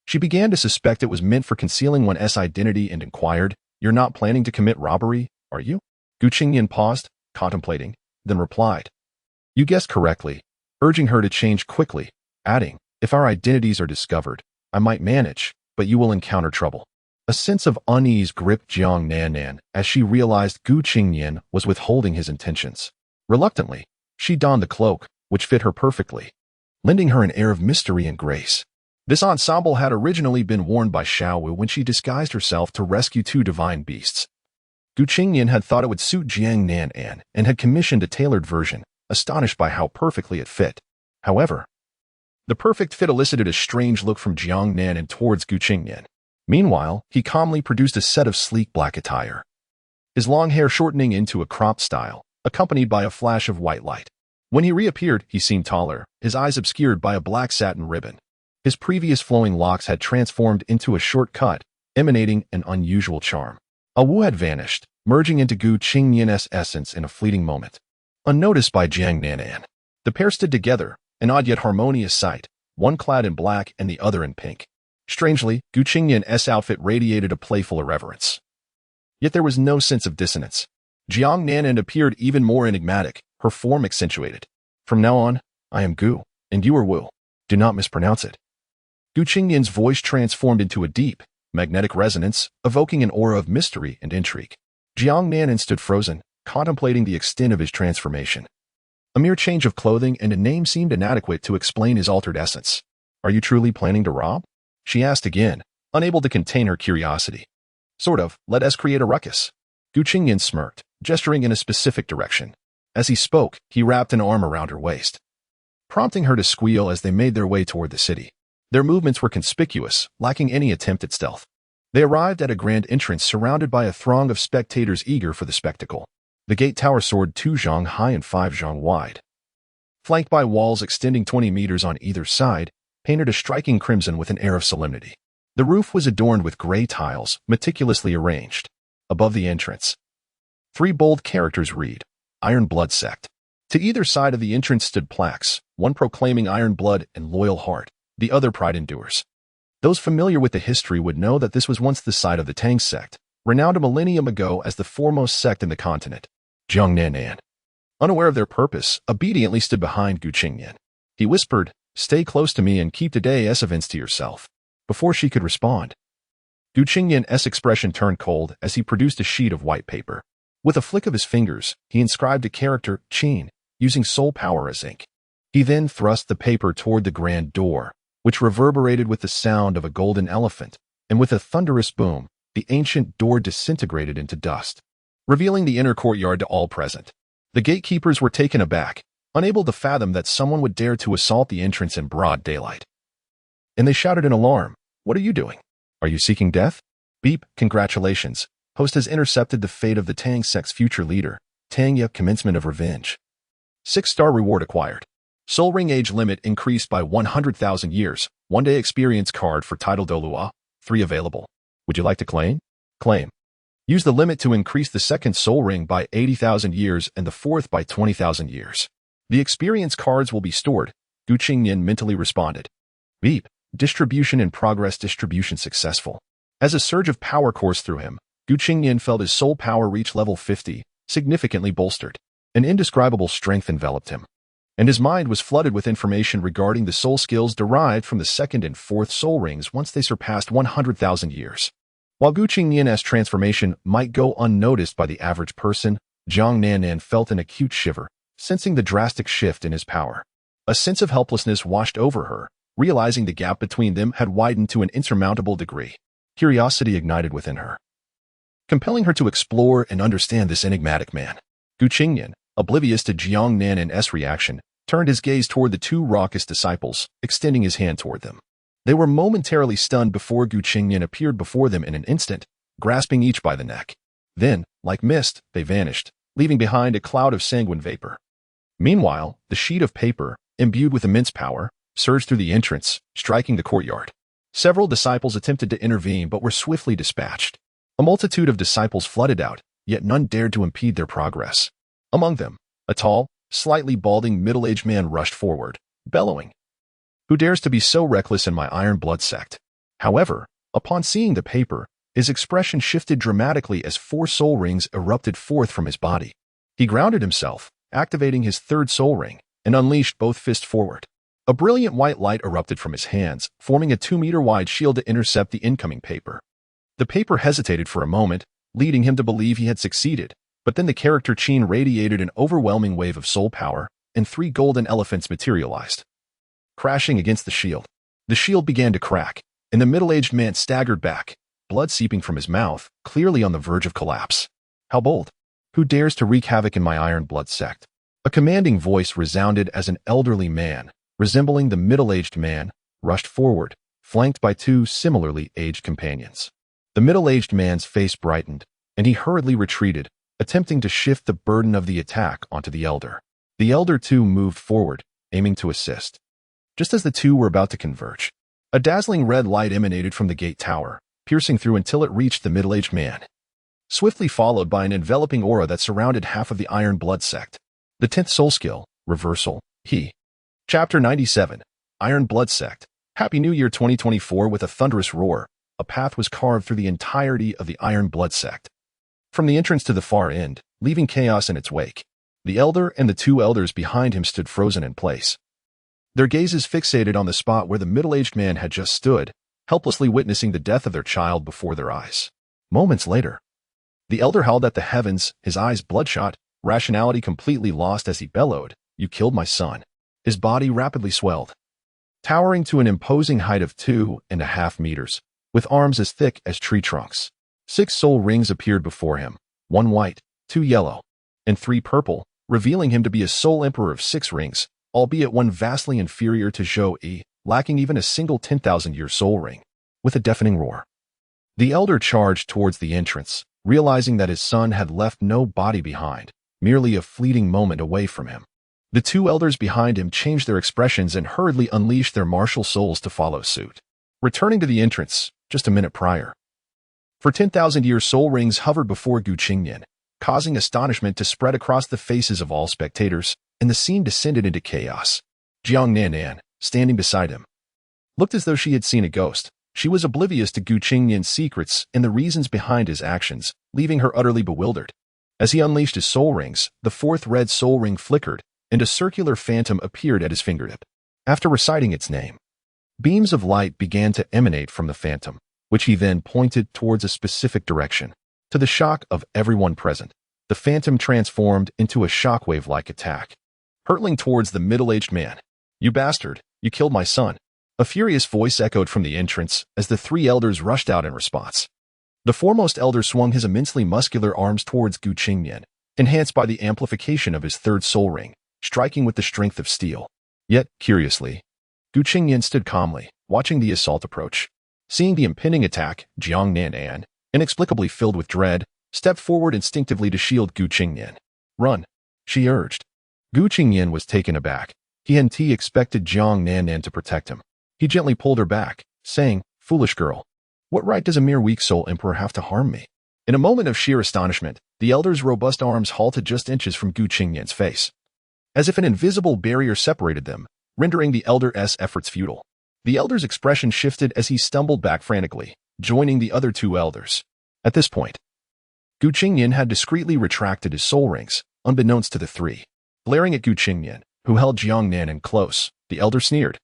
she began to suspect it was meant for concealing one's identity and inquired, "You're not planning to commit robbery, are you?" Qingnian paused, contemplating, then replied, "You guessed correctly," urging her to change quickly, adding, "If our identities are discovered, I might manage, but you will encounter trouble." A sense of unease gripped Jiang Nanan as she realized Qingnian was withholding his intentions. Reluctantly, she donned the cloak, which fit her perfectly, lending her an air of mystery and grace. This ensemble had originally been worn by Xiaowu when she disguised herself to rescue two divine beasts. Qingnian had thought it would suit Jiang Nanan and had commissioned a tailored version, astonished by how perfectly it fit. However, the perfect fit elicited a strange look from Jiang Nanan towards Qingnian. Meanwhile, he calmly produced a set of sleek black attire, his long hair shortening into a cropped style, accompanied by a flash of white light. When he reappeared, he seemed taller, his eyes obscured by a black satin ribbon. His previous flowing locks had transformed into a short cut, emanating an unusual charm. A Wu had vanished, merging into Qingnian's essence in a fleeting moment. Unnoticed by Jiang Nanan, the pair stood together, an odd yet harmonious sight, one clad in black and the other in pink. Strangely, Qingnian's outfit radiated a playful irreverence. Yet there was no sense of dissonance. Jiang Nanan appeared even more enigmatic, her form accentuated. "From now on, I am Gu, and you are Wu. Do not mispronounce it." Qingnian's voice transformed into a deep, magnetic resonance, evoking an aura of mystery and intrigue. Jiang Nanan stood frozen, contemplating the extent of his transformation. A mere change of clothing and a name seemed inadequate to explain his altered essence. "Are you truly planning to rob?" she asked again, unable to contain her curiosity. "Sort of. Let us create a ruckus." Qingnian smirked, gesturing in a specific direction. As he spoke, he wrapped an arm around her waist, prompting her to squeal as they made their way toward the city. Their movements were conspicuous, lacking any attempt at stealth. They arrived at a grand entrance surrounded by a throng of spectators eager for the spectacle. The gate tower soared 2 zhang high and 5 zhang wide, flanked by walls extending 20 meters on either side, painted a striking crimson with an air of solemnity. The roof was adorned with gray tiles, meticulously arranged. Above the entrance, 3 bold characters read, "Iron Blood Sect." To either side of the entrance stood plaques, one proclaiming Iron Blood and Loyal Heart, the other Pride Endures. Those familiar with the history would know that this was once the site of the Tang Sect, renowned a millennium ago as the foremost sect in the continent. Jiang Nanan, unaware of their purpose, obediently stood behind Qingnian. He whispered, "Stay close to me and keep today's events to yourself." Before she could respond, Qingnian's expression turned cold as he produced a sheet of white paper. With a flick of his fingers, he inscribed a character, Qin, using soul power as ink. He then thrust the paper toward the grand door, which reverberated with the sound of a golden elephant, and with a thunderous boom, the ancient door disintegrated into dust, revealing the inner courtyard to all present. The gatekeepers were taken aback, unable to fathom that someone would dare to assault the entrance in broad daylight. And they shouted in alarm, "What are you doing? Are you seeking death?" "Beep, congratulations. Host has intercepted the fate of the Tang Sect's future leader. Tang Ye, commencement of revenge. 6-star reward acquired. Soul ring age limit increased by 100,000 years. 1-day experience card for title Douluo. 3 available. Would you like to claim? Claim. Use the limit to increase the 2nd soul ring by 80,000 years and the 4th by 20,000 years. The experience cards will be stored," Qingnian mentally responded. Beep. Distribution in progress. Distribution successful. As a surge of power coursed through him, Qingnian felt his soul power reach level 50, significantly bolstered. An indescribable strength enveloped him, and his mind was flooded with information regarding the soul skills derived from the 2nd and 4th soul rings once they surpassed 100,000 years. While Qingnian's transformation might go unnoticed by the average person, Jiang Nanan felt an acute shiver, sensing the drastic shift in his power. A sense of helplessness washed over her, realizing the gap between them had widened to an insurmountable degree. Curiosity ignited within her, compelling her to explore and understand this enigmatic man. Qingnian, oblivious to Jiang Nan's reaction, turned his gaze toward the two raucous disciples, extending his hand toward them. They were momentarily stunned before Qingnian appeared before them in an instant, grasping each by the neck. Then, like mist, they vanished, leaving behind a cloud of sanguine vapor. Meanwhile, the sheet of paper, imbued with immense power, surged through the entrance, striking the courtyard. Several disciples attempted to intervene but were swiftly dispatched. A multitude of disciples flooded out, yet none dared to impede their progress. Among them, a tall, slightly balding middle-aged man rushed forward, bellowing, "Who dares to be so reckless in my Iron Blood sect?" However, upon seeing the paper, his expression shifted dramatically as 4 soul rings erupted forth from his body. He grounded himself, activating his 3rd soul ring, and unleashed both fists forward. A brilliant white light erupted from his hands, forming a 2-meter-wide shield to intercept the incoming paper. The paper hesitated for a moment, leading him to believe he had succeeded, but then the character Qin radiated an overwhelming wave of soul power, and 3 golden elephants materialized, crashing against the shield. The shield began to crack, and the middle-aged man staggered back, blood seeping from his mouth, clearly on the verge of collapse. "How bold! Who dares to wreak havoc in my Iron Blood sect?" A commanding voice resounded as an elderly man, resembling the middle-aged man, rushed forward, flanked by 2 similarly aged companions. The middle-aged man's face brightened, and he hurriedly retreated, attempting to shift the burden of the attack onto the elder. The elder too moved forward, aiming to assist. Just as the two were about to converge, a dazzling red light emanated from the gate tower, piercing through until it reached the middle-aged man, swiftly followed by an enveloping aura that surrounded half of the Iron Blood sect. The 10th soul skill, Reversal, He. Chapter 97, Iron Blood Sect. Happy New Year 2024. With a thunderous roar, a path was carved through the entirety of the Iron Blood Sect, from the entrance to the far end, leaving chaos in its wake. The elder and the 2 elders behind him stood frozen in place, their gazes fixated on the spot where the middle-aged man had just stood, helplessly witnessing the death of their child before their eyes. Moments later, the elder howled at the heavens, his eyes bloodshot, rationality completely lost as he bellowed, "You killed my son." His body rapidly swelled, towering to an imposing height of 2.5 meters, with arms as thick as tree trunks. 6 soul rings appeared before him, 1 white, 2 yellow, and 3 purple, revealing him to be a sole emperor of 6 rings, albeit one vastly inferior to Zhou-Yi, lacking even a single 10,000-year soul ring. With a deafening roar, the elder charged towards the entrance, realizing that his son had left no body behind, merely a fleeting moment away from him. The 2 elders behind him changed their expressions and hurriedly unleashed their martial souls to follow suit, returning to the entrance just a minute prior. For 10,000-year soul rings hovered before Qingnian, causing astonishment to spread across the faces of all spectators, and the scene descended into chaos. Jiang Nan, standing beside him, looked as though she had seen a ghost. She was oblivious to Qingnian's secrets and the reasons behind his actions, leaving her utterly bewildered. As he unleashed his soul rings, the 4th red soul ring flickered, and a circular phantom appeared at his fingertip. After reciting its name, beams of light began to emanate from the phantom, which he then pointed towards a specific direction. To the shock of everyone present, the phantom transformed into a shockwave-like attack, hurtling towards the middle-aged man. "You bastard, you killed my son." A furious voice echoed from the entrance as the 3 elders rushed out in response. The foremost elder swung his immensely muscular arms towards Qingnian, enhanced by the amplification of his 3rd soul ring, striking with the strength of steel. Yet, curiously, Qingnian stood calmly, watching the assault approach. Seeing the impending attack, Jiang Nan, inexplicably filled with dread, stepped forward instinctively to shield Qingnian. "Run," she urged. Qingnian was taken aback. He hadn't expected Jiang Nan to protect him. He gently pulled her back, saying, "Foolish girl, what right does a mere weak soul emperor have to harm me?" In a moment of sheer astonishment, the elder's robust arms halted just inches from Qingnian's face, as if an invisible barrier separated them, rendering the elder's efforts futile. The elder's expression shifted as he stumbled back frantically, joining the other 2 elders. At this point, Qingnian had discreetly retracted his soul rings, unbeknownst to the 3. Glaring at Qingnian, who held Jiang Nan close, the elder sneered.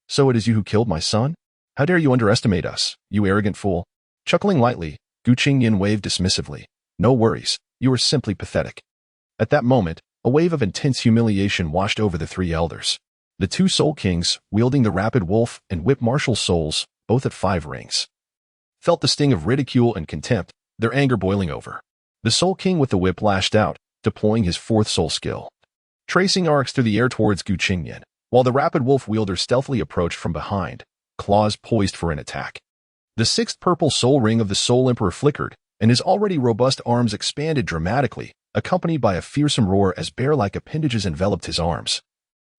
"So it is you who killed my son? How dare you underestimate us, you arrogant fool?" Chuckling lightly, Qingnian waved dismissively. "No worries, you are simply pathetic." At that moment, a wave of intense humiliation washed over the 3 elders. The 2 soul kings, wielding the rapid wolf and whip martial souls, both at 5 rings, felt the sting of ridicule and contempt, their anger boiling over. The Soul King with the whip lashed out, deploying his fourth soul skill, tracing arcs through the air towards Qingnian, while the rapid wolf wielder stealthily approached from behind, claws poised for an attack. The sixth purple soul ring of the Soul Emperor flickered, and his already robust arms expanded dramatically, accompanied by a fearsome roar as bear-like appendages enveloped his arms,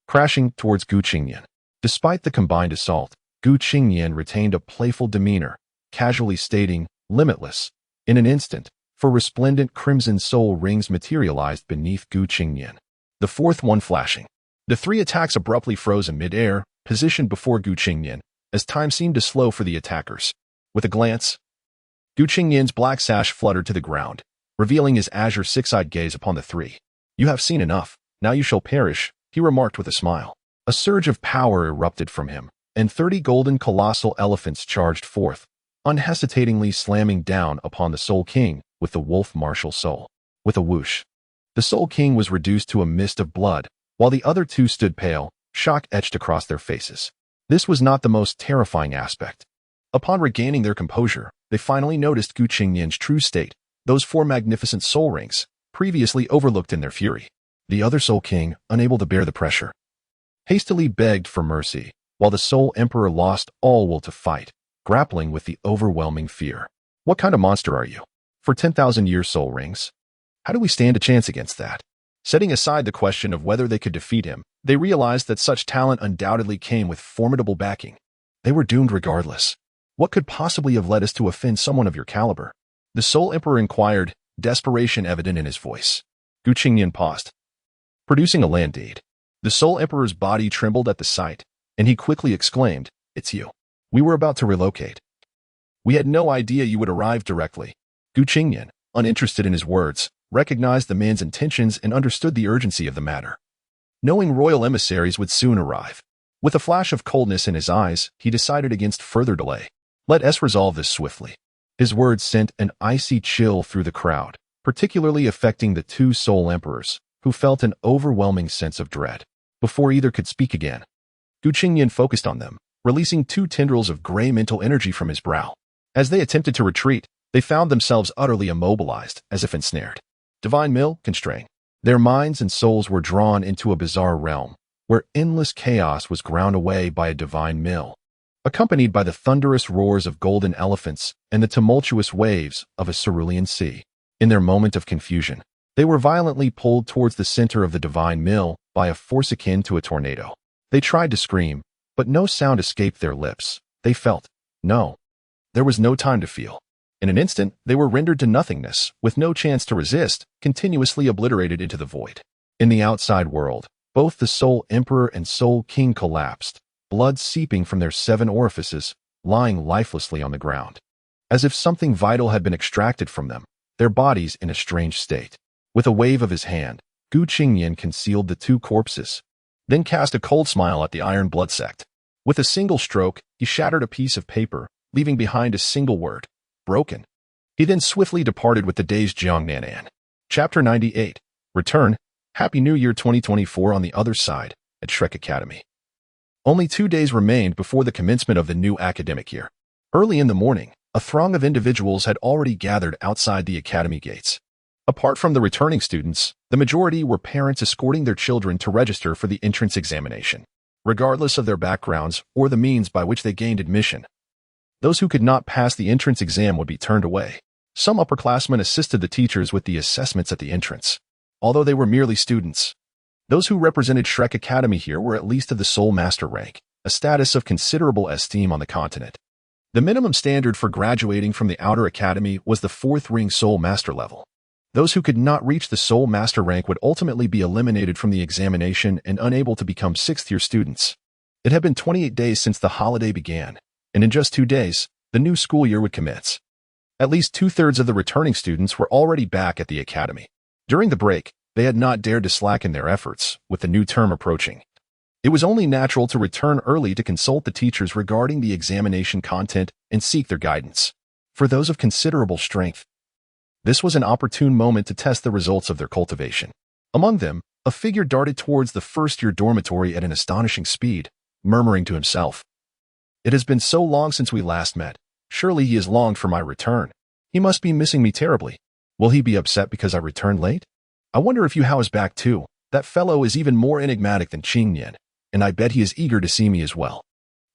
crashing towards Qingnian. Despite the combined assault, Qingnian retained a playful demeanor, casually stating, "Limitless." In an instant, four resplendent crimson soul rings materialized beneath Qingnian, the fourth one flashing. The three attacks abruptly froze in mid-air, positioned before Qingnian, as time seemed to slow for the attackers. With a glance, Qingnian's black sash fluttered to the ground, revealing his azure six-eyed gaze upon the three. "You have seen enough, now you shall perish," he remarked with a smile. A surge of power erupted from him, and 30 golden colossal elephants charged forth, unhesitatingly slamming down upon the Soul King with the wolf martial soul. With a whoosh, the Soul King was reduced to a mist of blood, while the other two stood pale, shock etched across their faces. This was not the most terrifying aspect. Upon regaining their composure, they finally noticed Qingnian's true state, those four magnificent soul rings, previously overlooked in their fury. The other Soul King, unable to bear the pressure, hastily begged for mercy, while the Soul Emperor lost all will to fight, grappling with the overwhelming fear. What kind of monster are you? For 10,000-year soul rings? How do we stand a chance against that? Setting aside the question of whether they could defeat him, they realized that such talent undoubtedly came with formidable backing. They were doomed regardless. What could possibly have led us to offend someone of your caliber? The Soul Emperor inquired, desperation evident in his voice. Qingnian paused, producing a land deed. The Soul Emperor's body trembled at the sight, and he quickly exclaimed, "It's you. We were about to relocate. We had no idea you would arrive directly." Qingnian, uninterested in his words, recognized the man's intentions and understood the urgency of the matter, knowing royal emissaries would soon arrive. With a flash of coldness in his eyes, he decided against further delay. "Let us resolve this swiftly." His words sent an icy chill through the crowd, particularly affecting the two Soul Emperors, who felt an overwhelming sense of dread. Before either could speak again, Qingnian focused on them, releasing 2 tendrils of gray mental energy from his brow. As they attempted to retreat, they found themselves utterly immobilized, as if ensnared. Divine Mill, constrain. Their minds and souls were drawn into a bizarre realm, where endless chaos was ground away by a divine mill, accompanied by the thunderous roars of golden elephants and the tumultuous waves of a cerulean sea. In their moment of confusion, they were violently pulled towards the center of the divine mill by a force akin to a tornado. They tried to scream, but no sound escaped their lips. They felt. No. There was no time to feel. In an instant, they were rendered to nothingness, with no chance to resist, continuously obliterated into the void. In the outside world, both the Soul Emperor and Soul King collapsed, blood seeping from their 7 orifices, lying lifelessly on the ground, as if something vital had been extracted from them, their bodies in a strange state. With a wave of his hand, Qingnian concealed the 2 corpses, then cast a cold smile at the Iron Blood Sect. With a single stroke, he shattered a piece of paper, leaving behind a single word: broken. He then swiftly departed with the day's Jiangnanan. Chapter 98. Return. Happy New Year 2024 on the other side, at Shrek Academy. Only 2 days remained before the commencement of the new academic year. Early in the morning, a throng of individuals had already gathered outside the academy gates. Apart from the returning students, the majority were parents escorting their children to register for the entrance examination, regardless of their backgrounds or the means by which they gained admission. Those who could not pass the entrance exam would be turned away. Some upperclassmen assisted the teachers with the assessments at the entrance, although they were merely students. Those who represented Shrek Academy here were at least of the Soul Master rank, a status of considerable esteem on the continent. The minimum standard for graduating from the Outer Academy was the 4th ring Soul Master level. Those who could not reach the Soul Master rank would ultimately be eliminated from the examination and unable to become 6th-year students. It had been 28 days since the holiday began, and in just 2 days, the new school year would commence. At least 2/3 of the returning students were already back at the academy. During the break, they had not dared to slacken their efforts, with the new term approaching. It was only natural to return early to consult the teachers regarding the examination content and seek their guidance. For those of considerable strength, this was an opportune moment to test the results of their cultivation. Among them, a figure darted towards the first-year dormitory at an astonishing speed, murmuring to himself, "It has been so long since we last met. Surely he has longed for my return. He must be missing me terribly. Will he be upset because I returned late? I wonder if Yu Hao is back too. That fellow is even more enigmatic than Qingnian, and I bet he is eager to see me as well.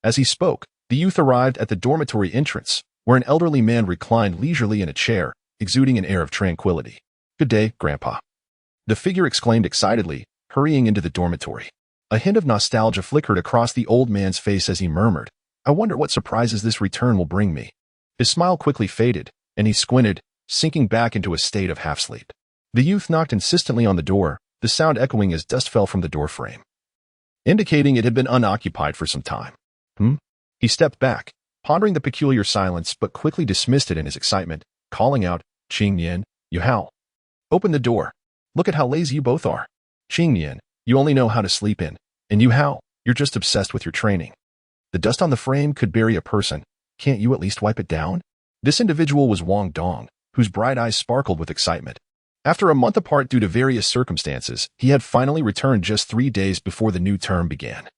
As he spoke, the youth arrived at the dormitory entrance, where an elderly man reclined leisurely in a chair, exuding an air of tranquility. Good day, Grandpa. The figure exclaimed excitedly, hurrying into the dormitory. A hint of nostalgia flickered across the old man's face as he murmured, I wonder what surprises this return will bring me. His smile quickly faded, and he squinted, sinking back into a state of half-sleep. The youth knocked insistently on the door, the sound echoing as dust fell from the doorframe, indicating it had been unoccupied for some time. He stepped back, pondering the peculiar silence, but quickly dismissed it in his excitement, calling out, Qingnian, Yu Hao. Open the door. Look at how lazy you both are. Qingnian, you only know how to sleep in, and Yu Hao, you're just obsessed with your training. The dust on the frame could bury a person. Can't you at least wipe it down? This individual was Wong Dong, whose bright eyes sparkled with excitement. After a month apart due to various circumstances, he had finally returned just 3 days before the new term began.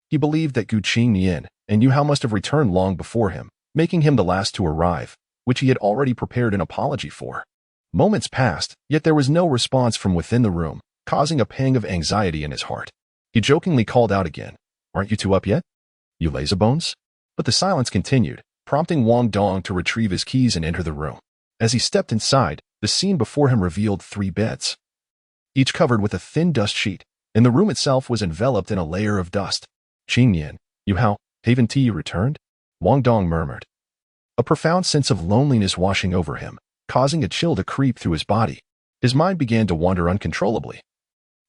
He believed that Qingnian and Yu Hao must have returned long before him, making him the last to arrive, which he had already prepared an apology for. Moments passed, yet there was no response from within the room, causing a pang of anxiety in his heart. He jokingly called out again, Aren't you two up yet? You lazybones? But the silence continued, prompting Wong Dong to retrieve his keys and enter the room. As he stepped inside, the scene before him revealed 3 beds, each covered with a thin dust sheet, and the room itself was enveloped in a layer of dust. Qingnian, Yu Hao, haven't you returned? Wong Dong murmured. A profound sense of loneliness washing over him, causing a chill to creep through his body. His mind began to wander uncontrollably,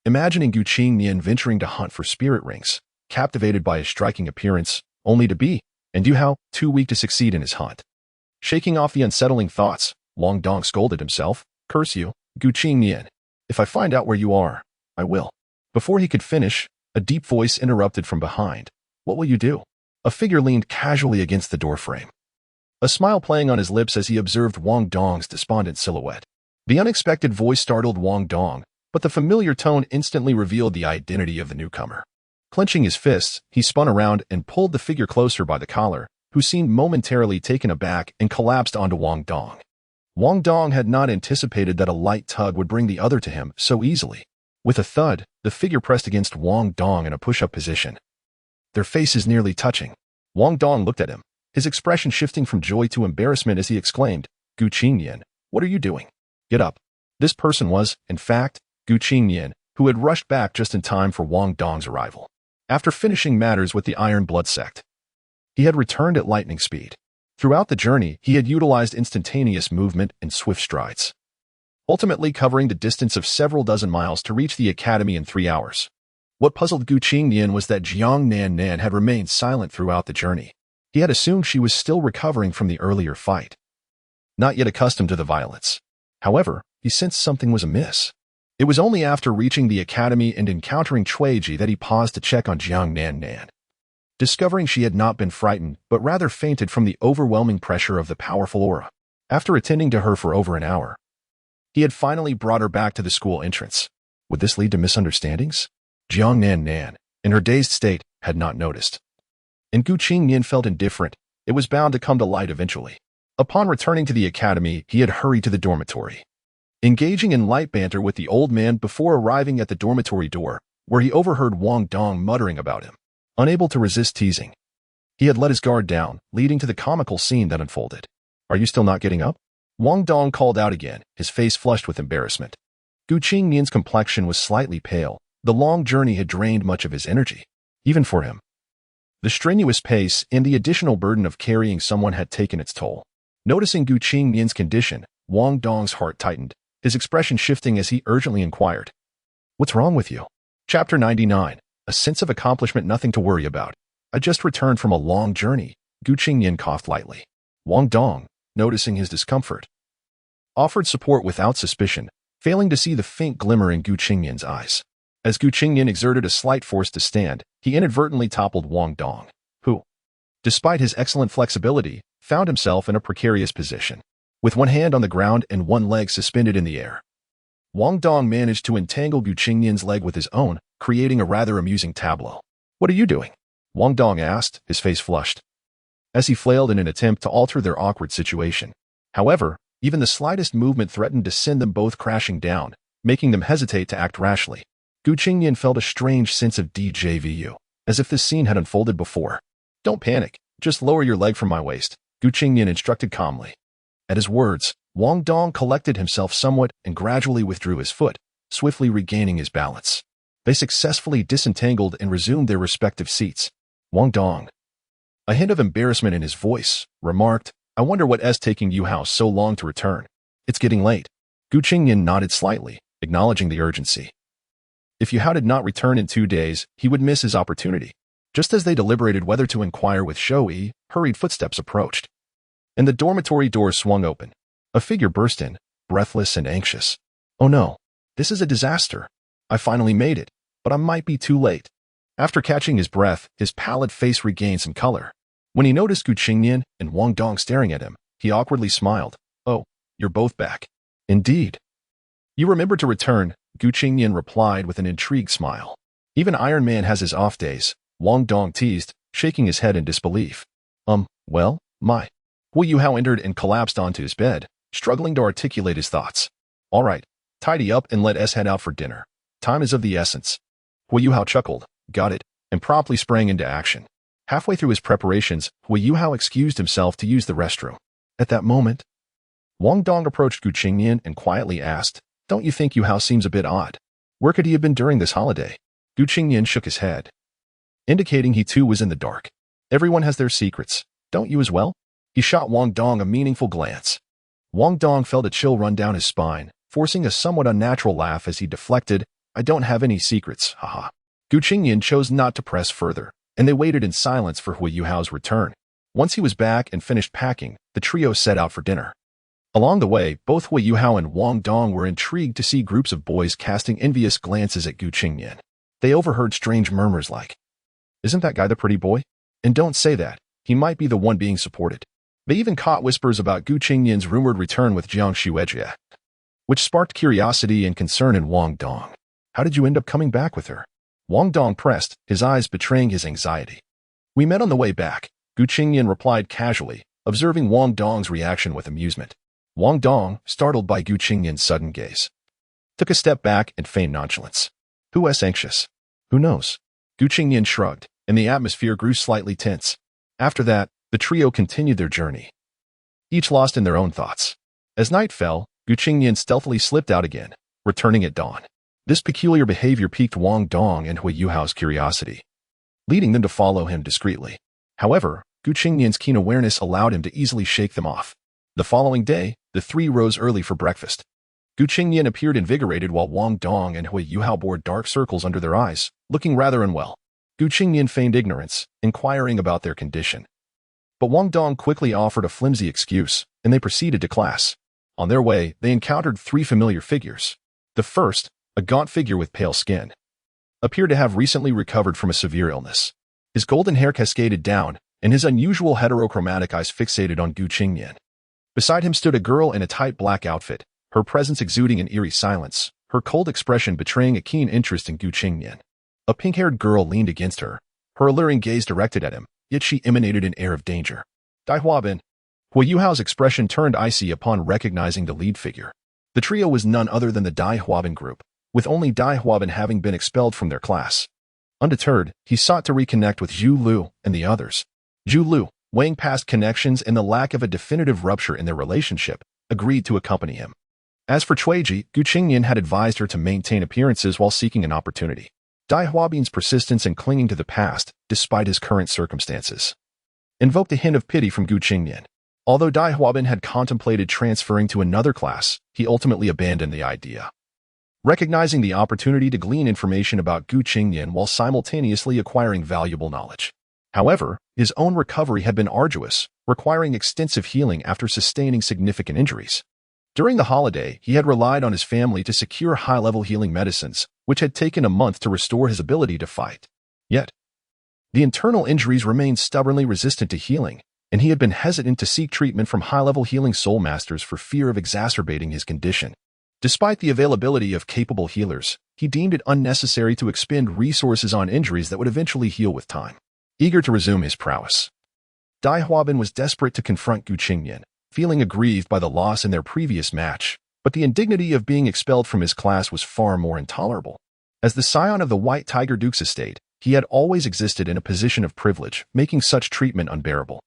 imagining Qingnian venturing to hunt for spirit rings, captivated by his striking appearance, only to be, and Yu Hao, too weak to succeed in his hunt. Shaking off the unsettling thoughts, Wong Dong scolded himself, Curse you, Qingnian. If I find out where you are, I will. Before he could finish, a deep voice interrupted from behind. What will you do? A figure leaned casually against the doorframe, a smile playing on his lips as he observed Wong Dong's despondent silhouette. The unexpected voice startled Wong Dong, but the familiar tone instantly revealed the identity of the newcomer. Clenching his fists, he spun around and pulled the figure closer by the collar, who seemed momentarily taken aback and collapsed onto Wong Dong. Wong Dong had not anticipated that a light tug would bring the other to him so easily. With a thud, the figure pressed against Wong Dong in a push-up position, their faces nearly touching. Wong Dong looked at him, his expression shifting from joy to embarrassment as he exclaimed, Qingnian, what are you doing? Get up. This person was, in fact, Qingnian, who had rushed back just in time for Wong Dong's arrival. After finishing matters with the Iron Blood Sect, he had returned at lightning speed. Throughout the journey, he had utilized instantaneous movement and swift strides, ultimately covering the distance of several dozen miles to reach the academy in 3 hours. What puzzled Qingnian was that Jiang Nan had remained silent throughout the journey. He had assumed she was still recovering from the earlier fight, not yet accustomed to the violence. However, he sensed something was amiss. It was only after reaching the academy and encountering Chuiji that he paused to check on Jiang Nan. Discovering she had not been frightened, but rather fainted from the overwhelming pressure of the powerful aura. After attending to her for over an hour, he had finally brought her back to the school entrance. Would this lead to misunderstandings? Jiang Nan, in her dazed state, had not noticed. And Qingnian felt indifferent. It was bound to come to light eventually. Upon returning to the academy, he had hurried to the dormitory, engaging in light banter with the old man before arriving at the dormitory door, where he overheard Wong Dong muttering about him. Unable to resist teasing, he had let his guard down, leading to the comical scene that unfolded. Are you still not getting up? Wong Dong called out again, his face flushed with embarrassment. Qingnian's complexion was slightly pale. The long journey had drained much of his energy. Even for him, the strenuous pace and the additional burden of carrying someone had taken its toll. Noticing Qingnian's condition, Wong Dong's heart tightened, his expression shifting as he urgently inquired, What's wrong with you? Chapter 99. A sense of accomplishment, nothing to worry about. I just returned from a long journey. Qingnian coughed lightly. Wong Dong, noticing his discomfort, offered support without suspicion, failing to see the faint glimmer in Qingnian's eyes. As Qingnian exerted a slight force to stand, he inadvertently toppled Wong Dong, who, despite his excellent flexibility, found himself in a precarious position. With one hand on the ground and one leg suspended in the air, Wong Dong managed to entangle Qingnian's leg with his own, creating a rather amusing tableau. What are you doing? Wong Dong asked, his face flushed. as he flailed in an attempt to alter their awkward situation. However, even the slightest movement threatened to send them both crashing down, making them hesitate to act rashly. Qingnian felt a strange sense of déjà vu, as if this scene had unfolded before. "Don't panic, just lower your leg from my waist," Qingnian instructed calmly. At his words, Wong Dong collected himself somewhat and gradually withdrew his foot, swiftly regaining his balance. They successfully disentangled and resumed their respective seats. Wong Dong, a hint of embarrassment in his voice, remarked, "I wonder what's taking Yu Hao so long to return. It's getting late." Qingnian nodded slightly, acknowledging the urgency. If Yu Hao did not return in 2 days, he would miss his opportunity. Just as they deliberated whether to inquire with Shou-yi, hurried footsteps approached, and the dormitory door swung open. A figure burst in, breathless and anxious. "Oh no, this is a disaster. I finally made it, but I might be too late." After catching his breath, his pallid face regained some color. When he noticed Qingnian and Wong Dong staring at him, he awkwardly smiled. "Oh, you're both back." "Indeed." "You remembered to return," Qingnian replied with an intrigued smile. "Even Iron Man has his off days," Wong Dong teased, shaking his head in disbelief. Well, my." Hu Yuhao entered and collapsed onto his bed, struggling to articulate his thoughts. "All right, tidy up and let us head out for dinner. Time is of the essence." Hu Yuhao chuckled, got it, and promptly sprang into action. Halfway through his preparations, Hu Yuhao excused himself to use the restroom. At that moment, Wong Dong approached Qingnian and quietly asked, "Don't you think Yu Hao seems a bit odd? Where could he have been during this holiday?" Qingnian shook his head, indicating he too was in the dark. "Everyone has their secrets. Don't you as well?" He shot Wong Dong a meaningful glance. Wong Dong felt a chill run down his spine, forcing a somewhat unnatural laugh as he deflected, "I don't have any secrets, haha." Qingnian chose not to press further, and they waited in silence for Hu Yuhao's return. Once he was back and finished packing, the trio set out for dinner. Along the way, both Hu Yuhao and Wong Dong were intrigued to see groups of boys casting envious glances at Qingnian. They overheard strange murmurs like, "Isn't that guy the pretty boy? And don't say that, he might be the one being supported." They even caught whispers about Qingnian's rumored return with Jiang Shuejia, which sparked curiosity and concern in Wong Dong. "How did you end up coming back with her?" Wong Dong pressed, his eyes betraying his anxiety. "We met on the way back," Qingnian replied casually, observing Wong Dong's reaction with amusement. Wong Dong, startled by Qingnian's sudden gaze, took a step back and feigned nonchalance. "Who's anxious? Who knows?" Qingnian shrugged, and the atmosphere grew slightly tense. After that, the trio continued their journey, each lost in their own thoughts. As night fell, Qingnian stealthily slipped out again, returning at dawn. This peculiar behavior piqued Wong Dong and Hu Yuhao's curiosity, leading them to follow him discreetly. However, Qingnian's keen awareness allowed him to easily shake them off. The following day, the three rose early for breakfast. Qingnian appeared invigorated while Wong Dong and Hu Yuhao bore dark circles under their eyes, looking rather unwell. Qingnian feigned ignorance, inquiring about their condition. But Wong Dong quickly offered a flimsy excuse, and they proceeded to class. On their way, they encountered 3 familiar figures. The first, a gaunt figure with pale skin, appeared to have recently recovered from a severe illness. His golden hair cascaded down, and his unusual heterochromatic eyes fixated on Qingnian. Beside him stood a girl in a tight black outfit, her presence exuding an eerie silence, her cold expression betraying a keen interest in Qingnian. A pink-haired girl leaned against her, her alluring gaze directed at him, yet she emanated an air of danger. "Dai Huabin." Hu Yuhao's expression turned icy upon recognizing the lead figure. The trio was none other than the Dai Huabin group, with only Dai Huabin having been expelled from their class. Undeterred, he sought to reconnect with Zhu Lu and the others. Zhu Lu, weighing past connections and the lack of a definitive rupture in their relationship, agreed to accompany him. As for Chuiji, Qingnian had advised her to maintain appearances while seeking an opportunity. Dai Huabin's persistence in clinging to the past, despite his current circumstances, invoked a hint of pity from Qingnian. Although Dai Huabin had contemplated transferring to another class, he ultimately abandoned the idea, recognizing the opportunity to glean information about Qingnian while simultaneously acquiring valuable knowledge. However, his own recovery had been arduous, requiring extensive healing after sustaining significant injuries. During the holiday, he had relied on his family to secure high-level healing medicines, which had taken a month to restore his ability to fight. Yet, the internal injuries remained stubbornly resistant to healing, and he had been hesitant to seek treatment from high-level healing soul masters for fear of exacerbating his condition. Despite the availability of capable healers, he deemed it unnecessary to expend resources on injuries that would eventually heal with time. Eager to resume his prowess, Dai Huabin was desperate to confront Gu Qingnian, feeling aggrieved by the loss in their previous match, but the indignity of being expelled from his class was far more intolerable. As the scion of the White Tiger Duke's estate, he had always existed in a position of privilege, making such treatment unbearable.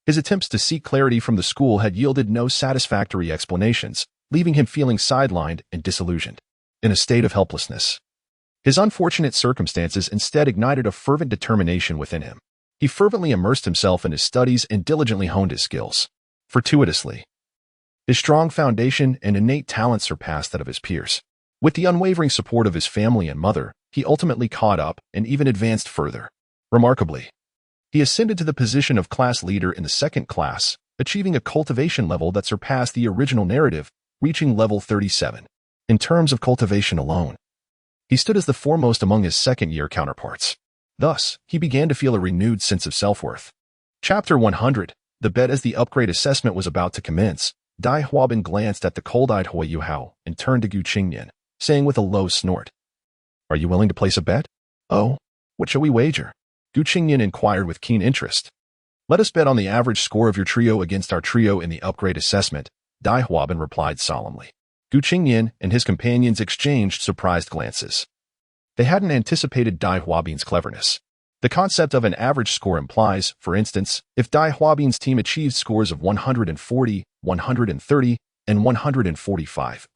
His attempts to seek clarity from the school had yielded no satisfactory explanations, leaving him feeling sidelined and disillusioned, in a state of helplessness. His unfortunate circumstances instead ignited a fervent determination within him. He fervently immersed himself in his studies and diligently honed his skills. Fortuitously, his strong foundation and innate talent surpassed that of his peers. With the unwavering support of his family and mother, he ultimately caught up and even advanced further. Remarkably, he ascended to the position of class leader in the second class, achieving a cultivation level that surpassed the original narrative, reaching level 37. In terms of cultivation alone, he stood as the foremost among his second-year counterparts. Thus, he began to feel a renewed sense of self-worth. Chapter 100. The bet. As the upgrade assessment was about to commence, Dai Huabin glanced at the cold-eyed Hui Yuhao and turned to Gu Qingnian, saying with a low snort, "Are you willing to place a bet?" "Oh, what shall we wager?" Gu Qingnian inquired with keen interest. "Let us bet on the average score of your trio against our trio in the upgrade assessment," Dai Huabin replied solemnly. Gu Qingnian and his companions exchanged surprised glances. They hadn't anticipated Dai Huabin's cleverness. The concept of an average score implies, for instance, if Dai Huabin's team achieved scores of 140, 130, and 145.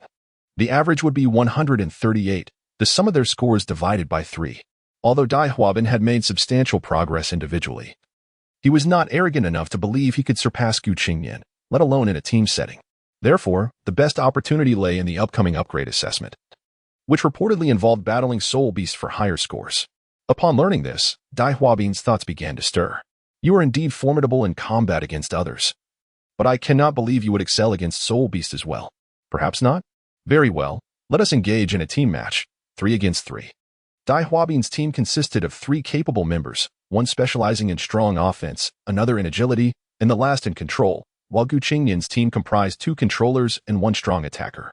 The average would be 138, the sum of their scores divided by 3. Although Dai Huabin had made substantial progress individually, he was not arrogant enough to believe he could surpass Gu Qingnian, let alone in a team setting. Therefore, the best opportunity lay in the upcoming upgrade assessment, which reportedly involved battling soul beasts for higher scores. Upon learning this, Dai Huabin's thoughts began to stir. "You are indeed formidable in combat against others. But I cannot believe you would excel against soul beasts as well." "Perhaps not? Very well, let us engage in a team match, 3 against 3. Dai Huabin's team consisted of 3 capable members, one specializing in strong offense, another in agility, and the last in control, while Gu Qingnian's team comprised 2 controllers and 1 strong attacker.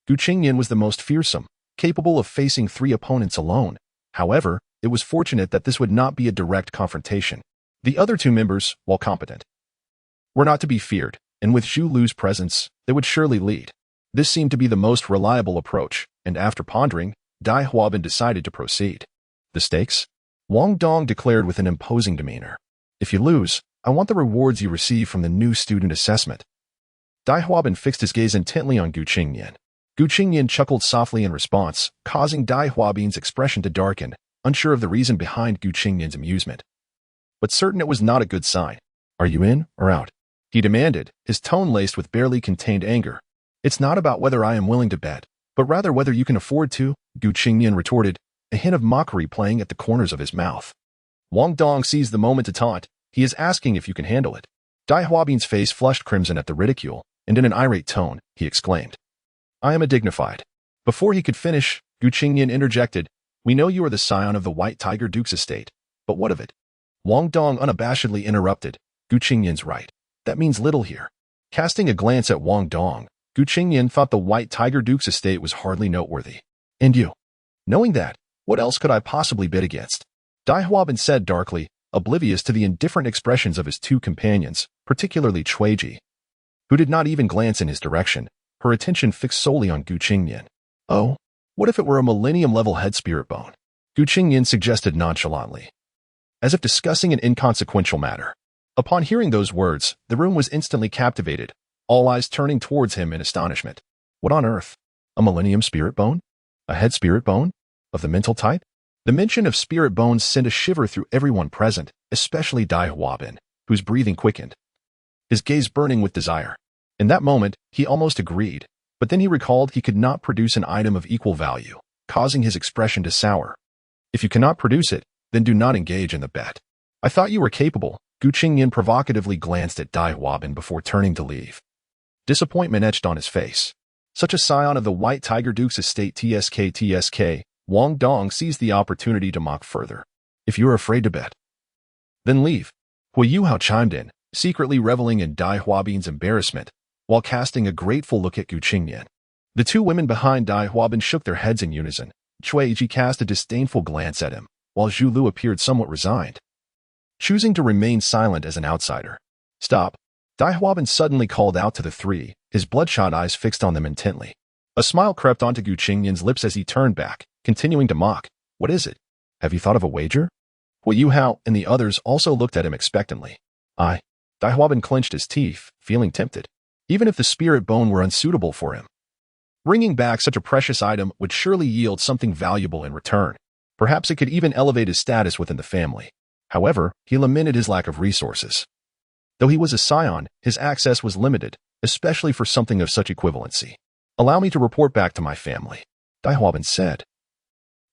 Gu Qingnian was the most fearsome, capable of facing 3 opponents alone. However, it was fortunate that this would not be a direct confrontation. The other 2 members, while competent, were not to be feared, and with Zhu Lu's presence, they would surely lead. This seemed to be the most reliable approach, and after pondering, Dai Huabin decided to proceed. "The stakes?" Wong Dong declared with an imposing demeanor. "If you lose, I want the rewards you receive from the new student assessment." Dai Huabin fixed his gaze intently on Gu Qingnian. Gu Qingnian chuckled softly in response, causing Dai Huabin's expression to darken, unsure of the reason behind Gu Qingnian's amusement. But certain it was not a good sign. "Are you in or out?" he demanded, his tone laced with barely contained anger. "It's not about whether I am willing to bet, but rather whether you can afford to," Gu Qingnian retorted, a hint of mockery playing at the corners of his mouth. Wong Dong seized the moment to taunt. "He is asking if you can handle it." Dai Huabin's face flushed crimson at the ridicule, and in an irate tone, he exclaimed, "I am a dignified." Before he could finish, Gu Qingnian interjected, "We know you are the scion of the White Tiger Duke's estate, but what of it?" Wong Dong unabashedly interrupted, "Gu Qingnian's right. That means little here." Casting a glance at Wong Dong, Gu Qingnian thought the White Tiger Duke's estate was hardly noteworthy. "And you? Knowing that, what else could I possibly bid against?" Dai Huabin said darkly, oblivious to the indifferent expressions of his 2 companions, particularly Chuiji, who did not even glance in his direction, her attention fixed solely on Gu Qingnian. "Oh, what if it were a millennium-level head spirit bone?" Gu Qingnian suggested nonchalantly, as if discussing an inconsequential matter. Upon hearing those words, the room was instantly captivated, all eyes turning towards him in astonishment. What on earth? A millennium spirit bone? A head spirit bone? Of the mental type? The mention of spirit bones sent a shiver through everyone present, especially Dai Huabin, whose breathing quickened, his gaze burning with desire. In that moment, he almost agreed, but then he recalled he could not produce an item of equal value, causing his expression to sour. "If you cannot produce it, then do not engage in the bet. I thought you were capable." Gu Qingnian provocatively glanced at Dai Huabin before turning to leave. Disappointment etched on his face. Such a scion of the White Tiger Duke's estate. TSK. Wong Dong seized the opportunity to mock further. "If you are afraid to bet, then leave." Hui Yuhao chimed in, secretly reveling in Dai Huabin's embarrassment, while casting a grateful look at Gu Qingnian. The 2 women behind Dai Huabin shook their heads in unison. Chuiji cast a disdainful glance at him, while Zhu Lu appeared somewhat resigned, choosing to remain silent as an outsider. Stop. Dai Huabin suddenly called out to the three, his bloodshot eyes fixed on them intently. A smile crept onto Gu Qingnian's lips as he turned back, continuing to mock. What is it? Have you thought of a wager? Hu Yuhao and the others also looked at him expectantly. Dai Huabin clenched his teeth, feeling tempted. Even if the spirit bone were unsuitable for him, bringing back such a precious item would surely yield something valuable in return. Perhaps it could even elevate his status within the family. However, he lamented his lack of resources. Though he was a scion, his access was limited, especially for something of such equivalency. Allow me to report back to my family, Dai Huabin said.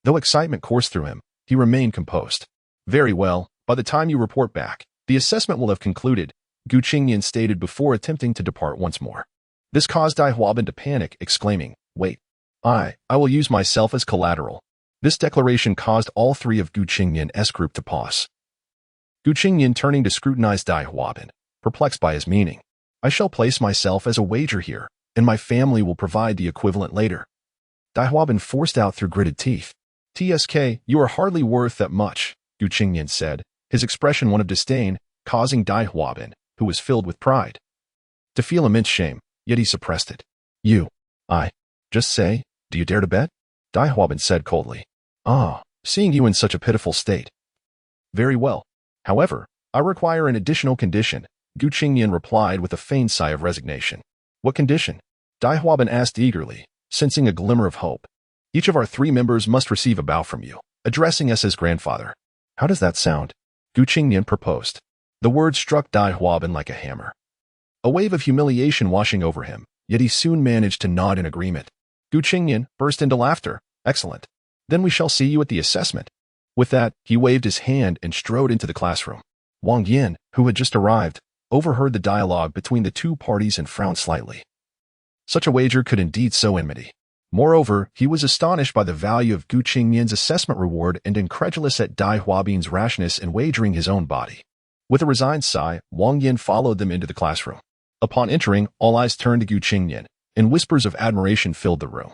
Though excitement coursed through him, he remained composed. Very well, by the time you report back, the assessment will have concluded, Gu Qingnian stated before attempting to depart once more. This caused Dai Huabin to panic, exclaiming, Wait, I will use myself as collateral. This declaration caused all three of Gu Qingnian's group to pause. Gu Qingnian turning to scrutinize Dai Huabin, perplexed by his meaning. I shall place myself as a wager here, and my family will provide the equivalent later. Dai Huabin forced out through gritted teeth. TSK, you are hardly worth that much, Gu Qingnian said, his expression one of disdain, causing Dai Huabin, who was filled with pride, to feel immense shame, yet he suppressed it. Just say, do you dare to bet? Dai Huabin said coldly. Seeing you in such a pitiful state. Very well. However, I require an additional condition, Gu Qingnian replied with a feigned sigh of resignation. What condition? Dai Huabin asked eagerly, sensing a glimmer of hope. Each of our three members must receive a bow from you, addressing us as grandfather. How does that sound? Gu Qingnian proposed. The word struck Dai Huabin like a hammer. A wave of humiliation washing over him, yet he soon managed to nod in agreement. Gu Qingnian burst into laughter. Excellent. Then we shall see you at the assessment. With that, he waved his hand and strode into the classroom. Wang Yin, who had just arrived, overheard the dialogue between the two parties and frowned slightly. Such a wager could indeed sow enmity. Moreover, he was astonished by the value of Gu Qingnian's assessment reward and incredulous at Dai Huabin's rashness in wagering his own body. With a resigned sigh, Wang Yin followed them into the classroom. Upon entering, all eyes turned to Gu Qingnian, and whispers of admiration filled the room.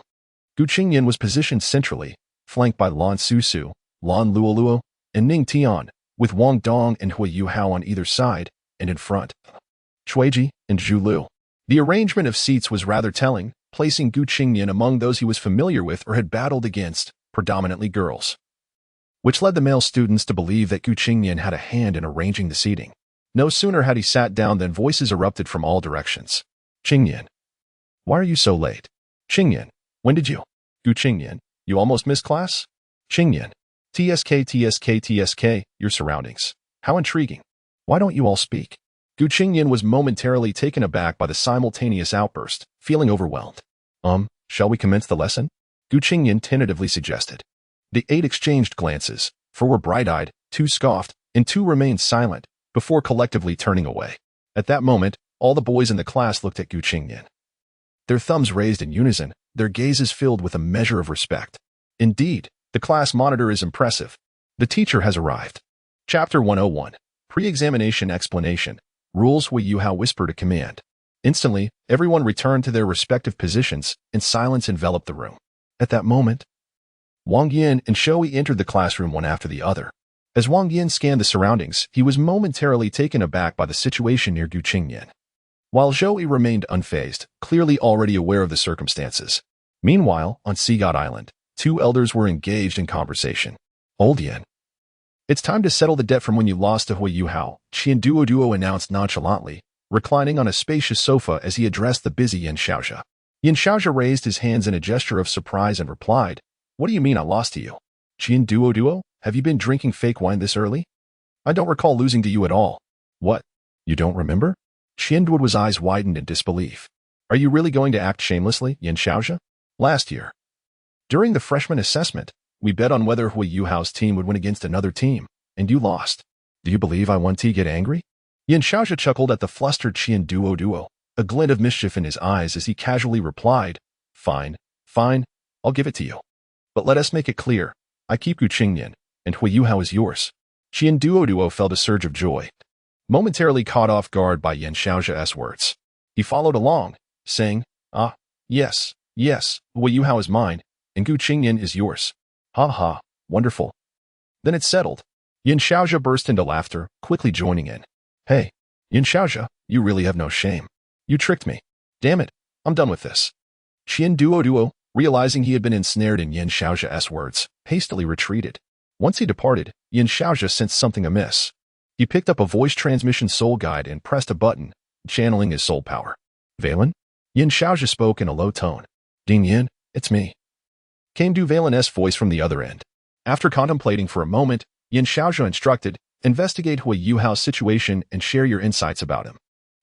Gu Qingnian was positioned centrally, flanked by Lan Susu, Lan Luoluo, and Ning Tian, with Wong Dong and Hu Yuhao on either side, and in front, Chuiji and Zhu Lu. The arrangement of seats was rather telling, placing Gu Qingnian among those he was familiar with or had battled against, predominantly girls, which led the male students to believe that Gu Qingnian had a hand in arranging the seating. No sooner had he sat down than voices erupted from all directions. Qingnian, why are you so late? Qingnian, when did you? Gu Qingnian, you almost missed class? Qingnian, TSK, your surroundings. How intriguing. Why don't you all speak? Gu Qingnian was momentarily taken aback by the simultaneous outburst, feeling overwhelmed. Shall we commence the lesson? Gu Qingnian tentatively suggested. The 8 exchanged glances, 4 were bright-eyed, 2 scoffed, and 2 remained silent, before collectively turning away. At that moment, all the boys in the class looked at Gu Qingnian. Their thumbs raised in unison, their gazes filled with a measure of respect. Indeed, the class monitor is impressive. The teacher has arrived. Chapter 101. Pre-examination explanation. Rules Hu Yuhao whispered a command. Instantly, everyone returned to their respective positions, and silence enveloped the room. At that moment, Wang Yin and Shoei entered the classroom one after the other. As Wang Yin scanned the surroundings, he was momentarily taken aback by the situation near Gu Qingnian, while Shoei remained unfazed, clearly already aware of the circumstances. Meanwhile, on Seagot Island, 2 elders were engaged in conversation. Old Yin. It's time to settle the debt from when you lost to Hu Yuhao, Duo announced nonchalantly, reclining on a spacious sofa as he addressed the busy Yin Xiaozhe. Yin Xiaozhe raised his hands in a gesture of surprise and replied, What do you mean I lost to you? Duo, have you been drinking fake wine this early? I don't recall losing to you at all. What? You don't remember? Duo's eyes widened in disbelief. Are you really going to act shamelessly, Yin Xiaozhe? Last year, during the freshman assessment, we bet on whether Hu Yuhao's team would win against another team, and you lost. Do you believe I want to get angry? Yin Xiaozhe chuckled at the flustered Duo, a glint of mischief in his eyes as he casually replied, Fine, I'll give it to you. But let us make it clear, I keep Gu Qingnian, and Hu Yuhao is yours. Duo felt a surge of joy, momentarily caught off guard by Yin Xiaozhe's words. He followed along, saying, yes, Hu Yuhao is mine, and Gu Qingnian is yours. Ha, wonderful. Then it's settled. Yin Xiaozhe burst into laughter, quickly joining in. Hey, Yin Xiaojia, you really have no shame. You tricked me. Damn it, I'm done with this. Duo, realizing he had been ensnared in Yin Xiaojia's words, hastily retreated. Once he departed, Yin Xiaojia sensed something amiss. He picked up a voice transmission soul guide and pressed a button, channeling his soul power. Valen? Yin Xiaojia spoke in a low tone. Ding Yin, it's me. Came Du Valen's voice from the other end. After contemplating for a moment, Yin Xiaojia instructed, investigate Hui Yuhao's situation and share your insights about him.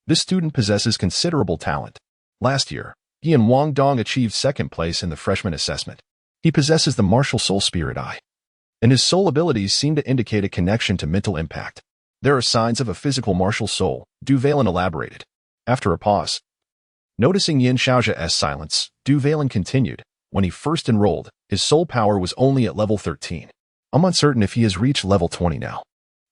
This student possesses considerable talent. Last year, he and Wong Dong achieved second place in the freshman assessment. He possesses the martial soul spirit eye, and his soul abilities seem to indicate a connection to mental impact. There are signs of a physical martial soul, Du Valen elaborated. After a pause, noticing Yin Xiaojia's silence, Du Valen continued. When he first enrolled, his soul power was only at level 13. I'm uncertain if he has reached level 20 now.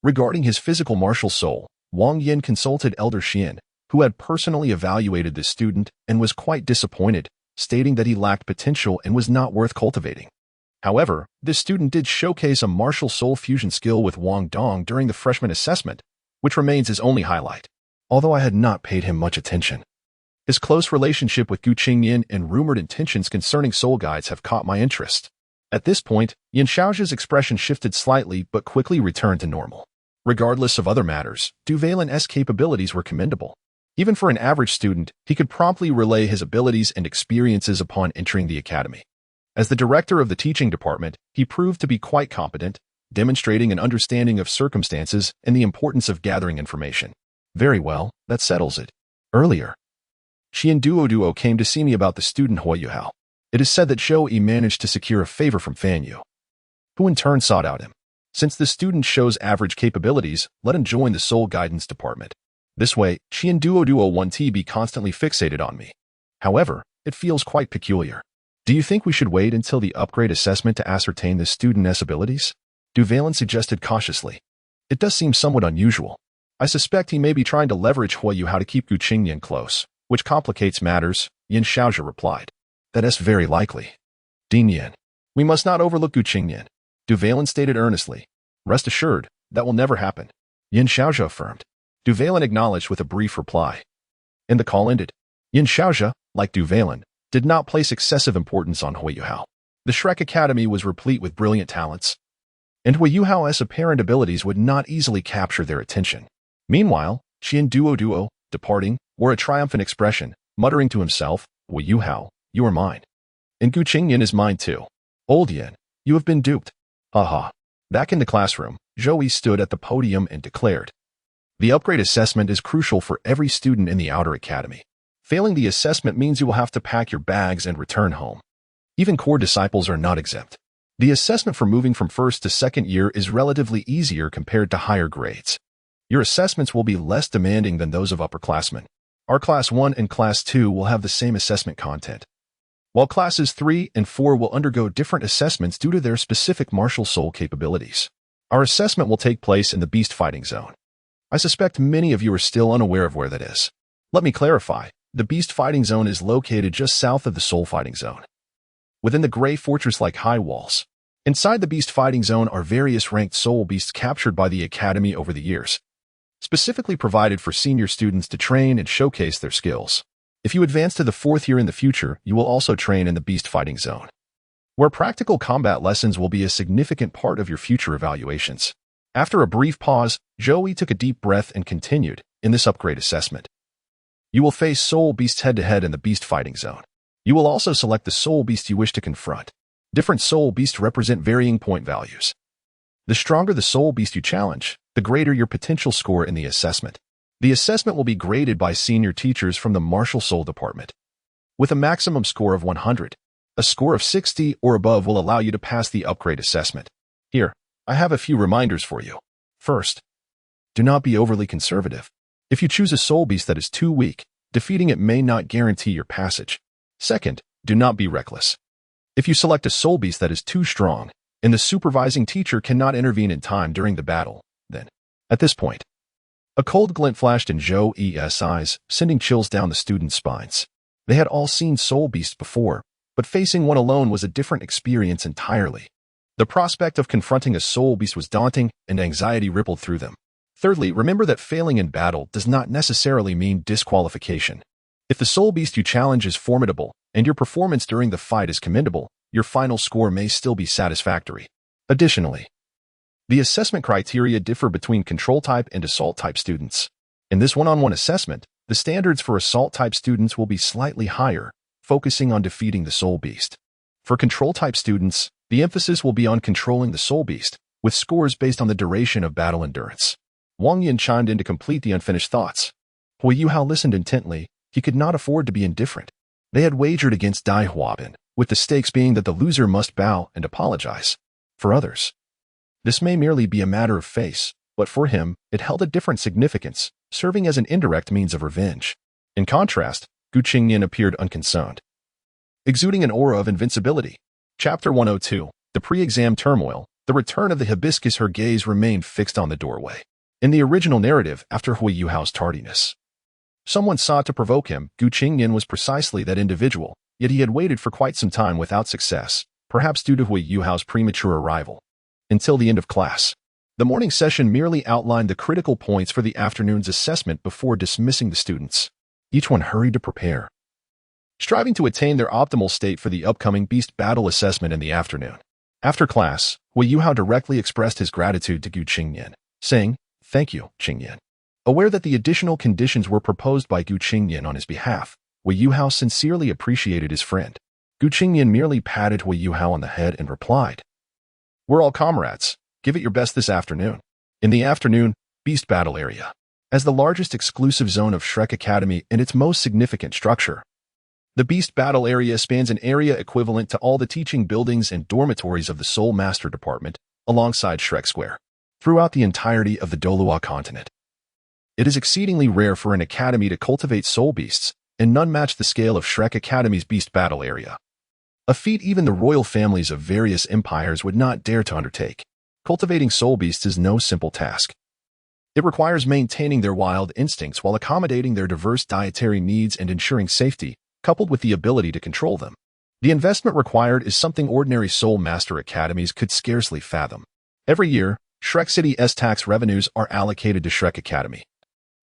Regarding his physical martial soul, Wang Yin consulted Elder Xian, who had personally evaluated this student and was quite disappointed, stating that he lacked potential and was not worth cultivating. However, this student did showcase a martial soul fusion skill with Wong Dong during the freshman assessment, which remains his only highlight, although I had not paid him much attention. His close relationship with Qingnian and rumored intentions concerning soul guides have caught my interest. At this point, Yin Xiaojia's expression shifted slightly but quickly returned to normal. Regardless of other matters, Du Valen's capabilities were commendable. Even for an average student, he could promptly relay his abilities and experiences upon entering the academy. As the director of the teaching department, he proved to be quite competent, demonstrating an understanding of circumstances and the importance of gathering information. Very well, that settles it. Earlier, Duo came to see me about the student Hui Yuhao. It is said that Zhou Yi managed to secure a favor from Fan Yu, who in turn sought out him. Since the student shows average capabilities, let him join the soul guidance department. This way, Duo 1T be constantly fixated on me. However, it feels quite peculiar. Do you think we should wait until the upgrade assessment to ascertain this student's abilities? Du Valen suggested cautiously. It does seem somewhat unusual. I suspect he may be trying to leverage Hui Yuhao to keep Qingnian close, which complicates matters, Yin Xiaojia replied. That is very likely. Ding Yin. We must not overlook Qingnian, Du Valen stated earnestly. Rest assured, that will never happen. Yin Xiaojia affirmed. Du Valen acknowledged with a brief reply. And the call ended. Yin Xiaojia, like Du Valen, did not place excessive importance on Hui Yuhao. The Shrek Academy was replete with brilliant talents, and Hui Yuhao's apparent abilities would not easily capture their attention. Meanwhile, Duo, departing, wore a triumphant expression, muttering to himself, Hui Yuhao, you are mine. And Qingnian is mine too. Old Yin, you have been duped. Haha. Back in the classroom, Zhou Yi stood at the podium and declared, the upgrade assessment is crucial for every student in the Outer Academy. Failing the assessment means you will have to pack your bags and return home. Even core disciples are not exempt. The assessment for moving from first to second year is relatively easier compared to higher grades. Your assessments will be less demanding than those of upperclassmen. Our Class 1 and Class 2 will have the same assessment content, while Classes 3 and 4 will undergo different assessments due to their specific martial soul capabilities. Our assessment will take place in the Beast Fighting Zone. I suspect many of you are still unaware of where that is. Let me clarify. The Beast Fighting Zone is located just south of the Soul Fighting Zone, within the gray fortress-like high walls. Inside the Beast Fighting Zone are various ranked soul beasts captured by the Academy over the years, specifically provided for senior students to train and showcase their skills. If you advance to the 4th year in the future, you will also train in the Beast Fighting Zone, where practical combat lessons will be a significant part of your future evaluations. After a brief pause, Zhou Yi took a deep breath and continued, in this upgrade assessment, you will face soul beasts head-to-head in the Beast Fighting Zone. You will also select the soul beast you wish to confront. Different soul beasts represent varying point values. The stronger the soul beast you challenge, the greater your potential score in the assessment. The assessment will be graded by senior teachers from the Martial Soul Department, with a maximum score of 100. A score of 60 or above will allow you to pass the upgrade assessment. Here, I have a few reminders for you. First, do not be overly conservative. If you choose a soul beast that is too weak, defeating it may not guarantee your passage. Second, do not be reckless. If you select a soul beast that is too strong, and the supervising teacher cannot intervene in time during the battle, then, at this point, a cold glint flashed in Zhou Yi's eyes, sending chills down the students' spines. They had all seen soul beasts before, but facing one alone was a different experience entirely. The prospect of confronting a soul beast was daunting, and anxiety rippled through them. Thirdly, remember that failing in battle does not necessarily mean disqualification. If the soul beast you challenge is formidable and your performance during the fight is commendable, your final score may still be satisfactory. Additionally, the assessment criteria differ between control-type and assault-type students. In this one-on-one assessment, the standards for assault-type students will be slightly higher, focusing on defeating the soul beast. For control-type students, the emphasis will be on controlling the soul beast, with scores based on the duration of battle endurance. Wang Yin chimed in to complete the unfinished thoughts. Hui Yuhao listened intently. He could not afford to be indifferent. They had wagered against Dai Huabin, with the stakes being that the loser must bow and apologize. For others, this may merely be a matter of face, but for him, it held a different significance, serving as an indirect means of revenge. In contrast, Qingnian appeared unconcerned, exuding an aura of invincibility. Chapter 102, The Pre-Exam Turmoil, The Return of the Hibiscus. Her gaze remained fixed on the doorway. In the original narrative, after Hui Yuhao's tardiness, someone sought to provoke him. Qingnian was precisely that individual, yet he had waited for quite some time without success, perhaps due to Hui Yuhao's premature arrival. Until the end of class, the morning session merely outlined the critical points for the afternoon's assessment before dismissing the students. Each one hurried to prepare, striving to attain their optimal state for the upcoming beast battle assessment in the afternoon. After class, Hui Yuhao directly expressed his gratitude to Qingnian, saying, "Thank you, Qingnian." Aware that the additional conditions were proposed by Qingnian on his behalf, Hui Yuhao sincerely appreciated his friend. Qingnian merely patted Hui Yuhao on the head and replied, "We're all comrades. Give it your best this afternoon." In the afternoon, Beast Battle Area. As the largest exclusive zone of Shrek Academy and its most significant structure, the Beast Battle Area spans an area equivalent to all the teaching buildings and dormitories of the Soul Master Department, alongside Shrek Square, throughout the entirety of the Douluo continent. It is exceedingly rare for an academy to cultivate soul beasts, and none match the scale of Shrek Academy's Beast Battle Area. A feat even the royal families of various empires would not dare to undertake. Cultivating soul beasts is no simple task. It requires maintaining their wild instincts while accommodating their diverse dietary needs and ensuring safety, coupled with the ability to control them. The investment required is something ordinary Soul Master Academies could scarcely fathom. Every year, Shrek City's tax revenues are allocated to Shrek Academy,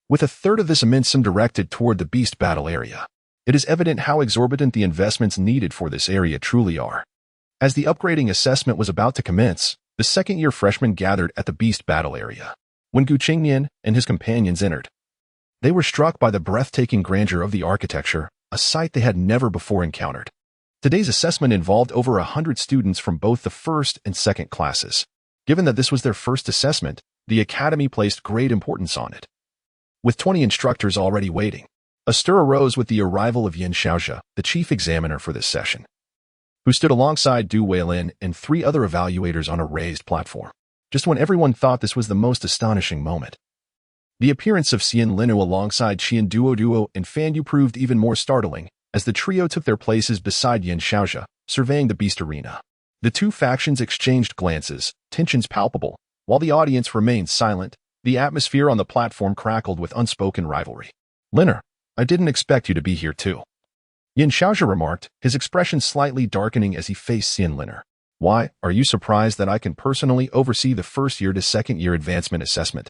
with a third of this immense sum directed toward the Beast Battle Area. It is evident how exorbitant the investments needed for this area truly are. As the upgrading assessment was about to commence, the second-year freshmen gathered at the Beast Battle Area. When Qingnian and his companions entered, they were struck by the breathtaking grandeur of the architecture, a sight they had never before encountered. Today's assessment involved over 100 students from both the first and second classes. Given that this was their first assessment, the academy placed great importance on it. With 20 instructors already waiting, a stir arose with the arrival of Yin Xiaozhe, the chief examiner for this session, who stood alongside Du Weilin and 3 other evaluators on a raised platform. Just when everyone thought this was the most astonishing moment, the appearance of Xian Linu alongside Qian Duo and Fan Yu proved even more startling, as the trio took their places beside Yin Xiaozhe, surveying the beast arena. The two factions exchanged glances, tensions palpable. While the audience remained silent, the atmosphere on the platform crackled with unspoken rivalry. "Liner, I didn't expect you to be here too," Yin Xiaozhe remarked, his expression slightly darkening as he faced Xian Liner. "Why, are you surprised that I can personally oversee the first-year to second-year advancement assessment?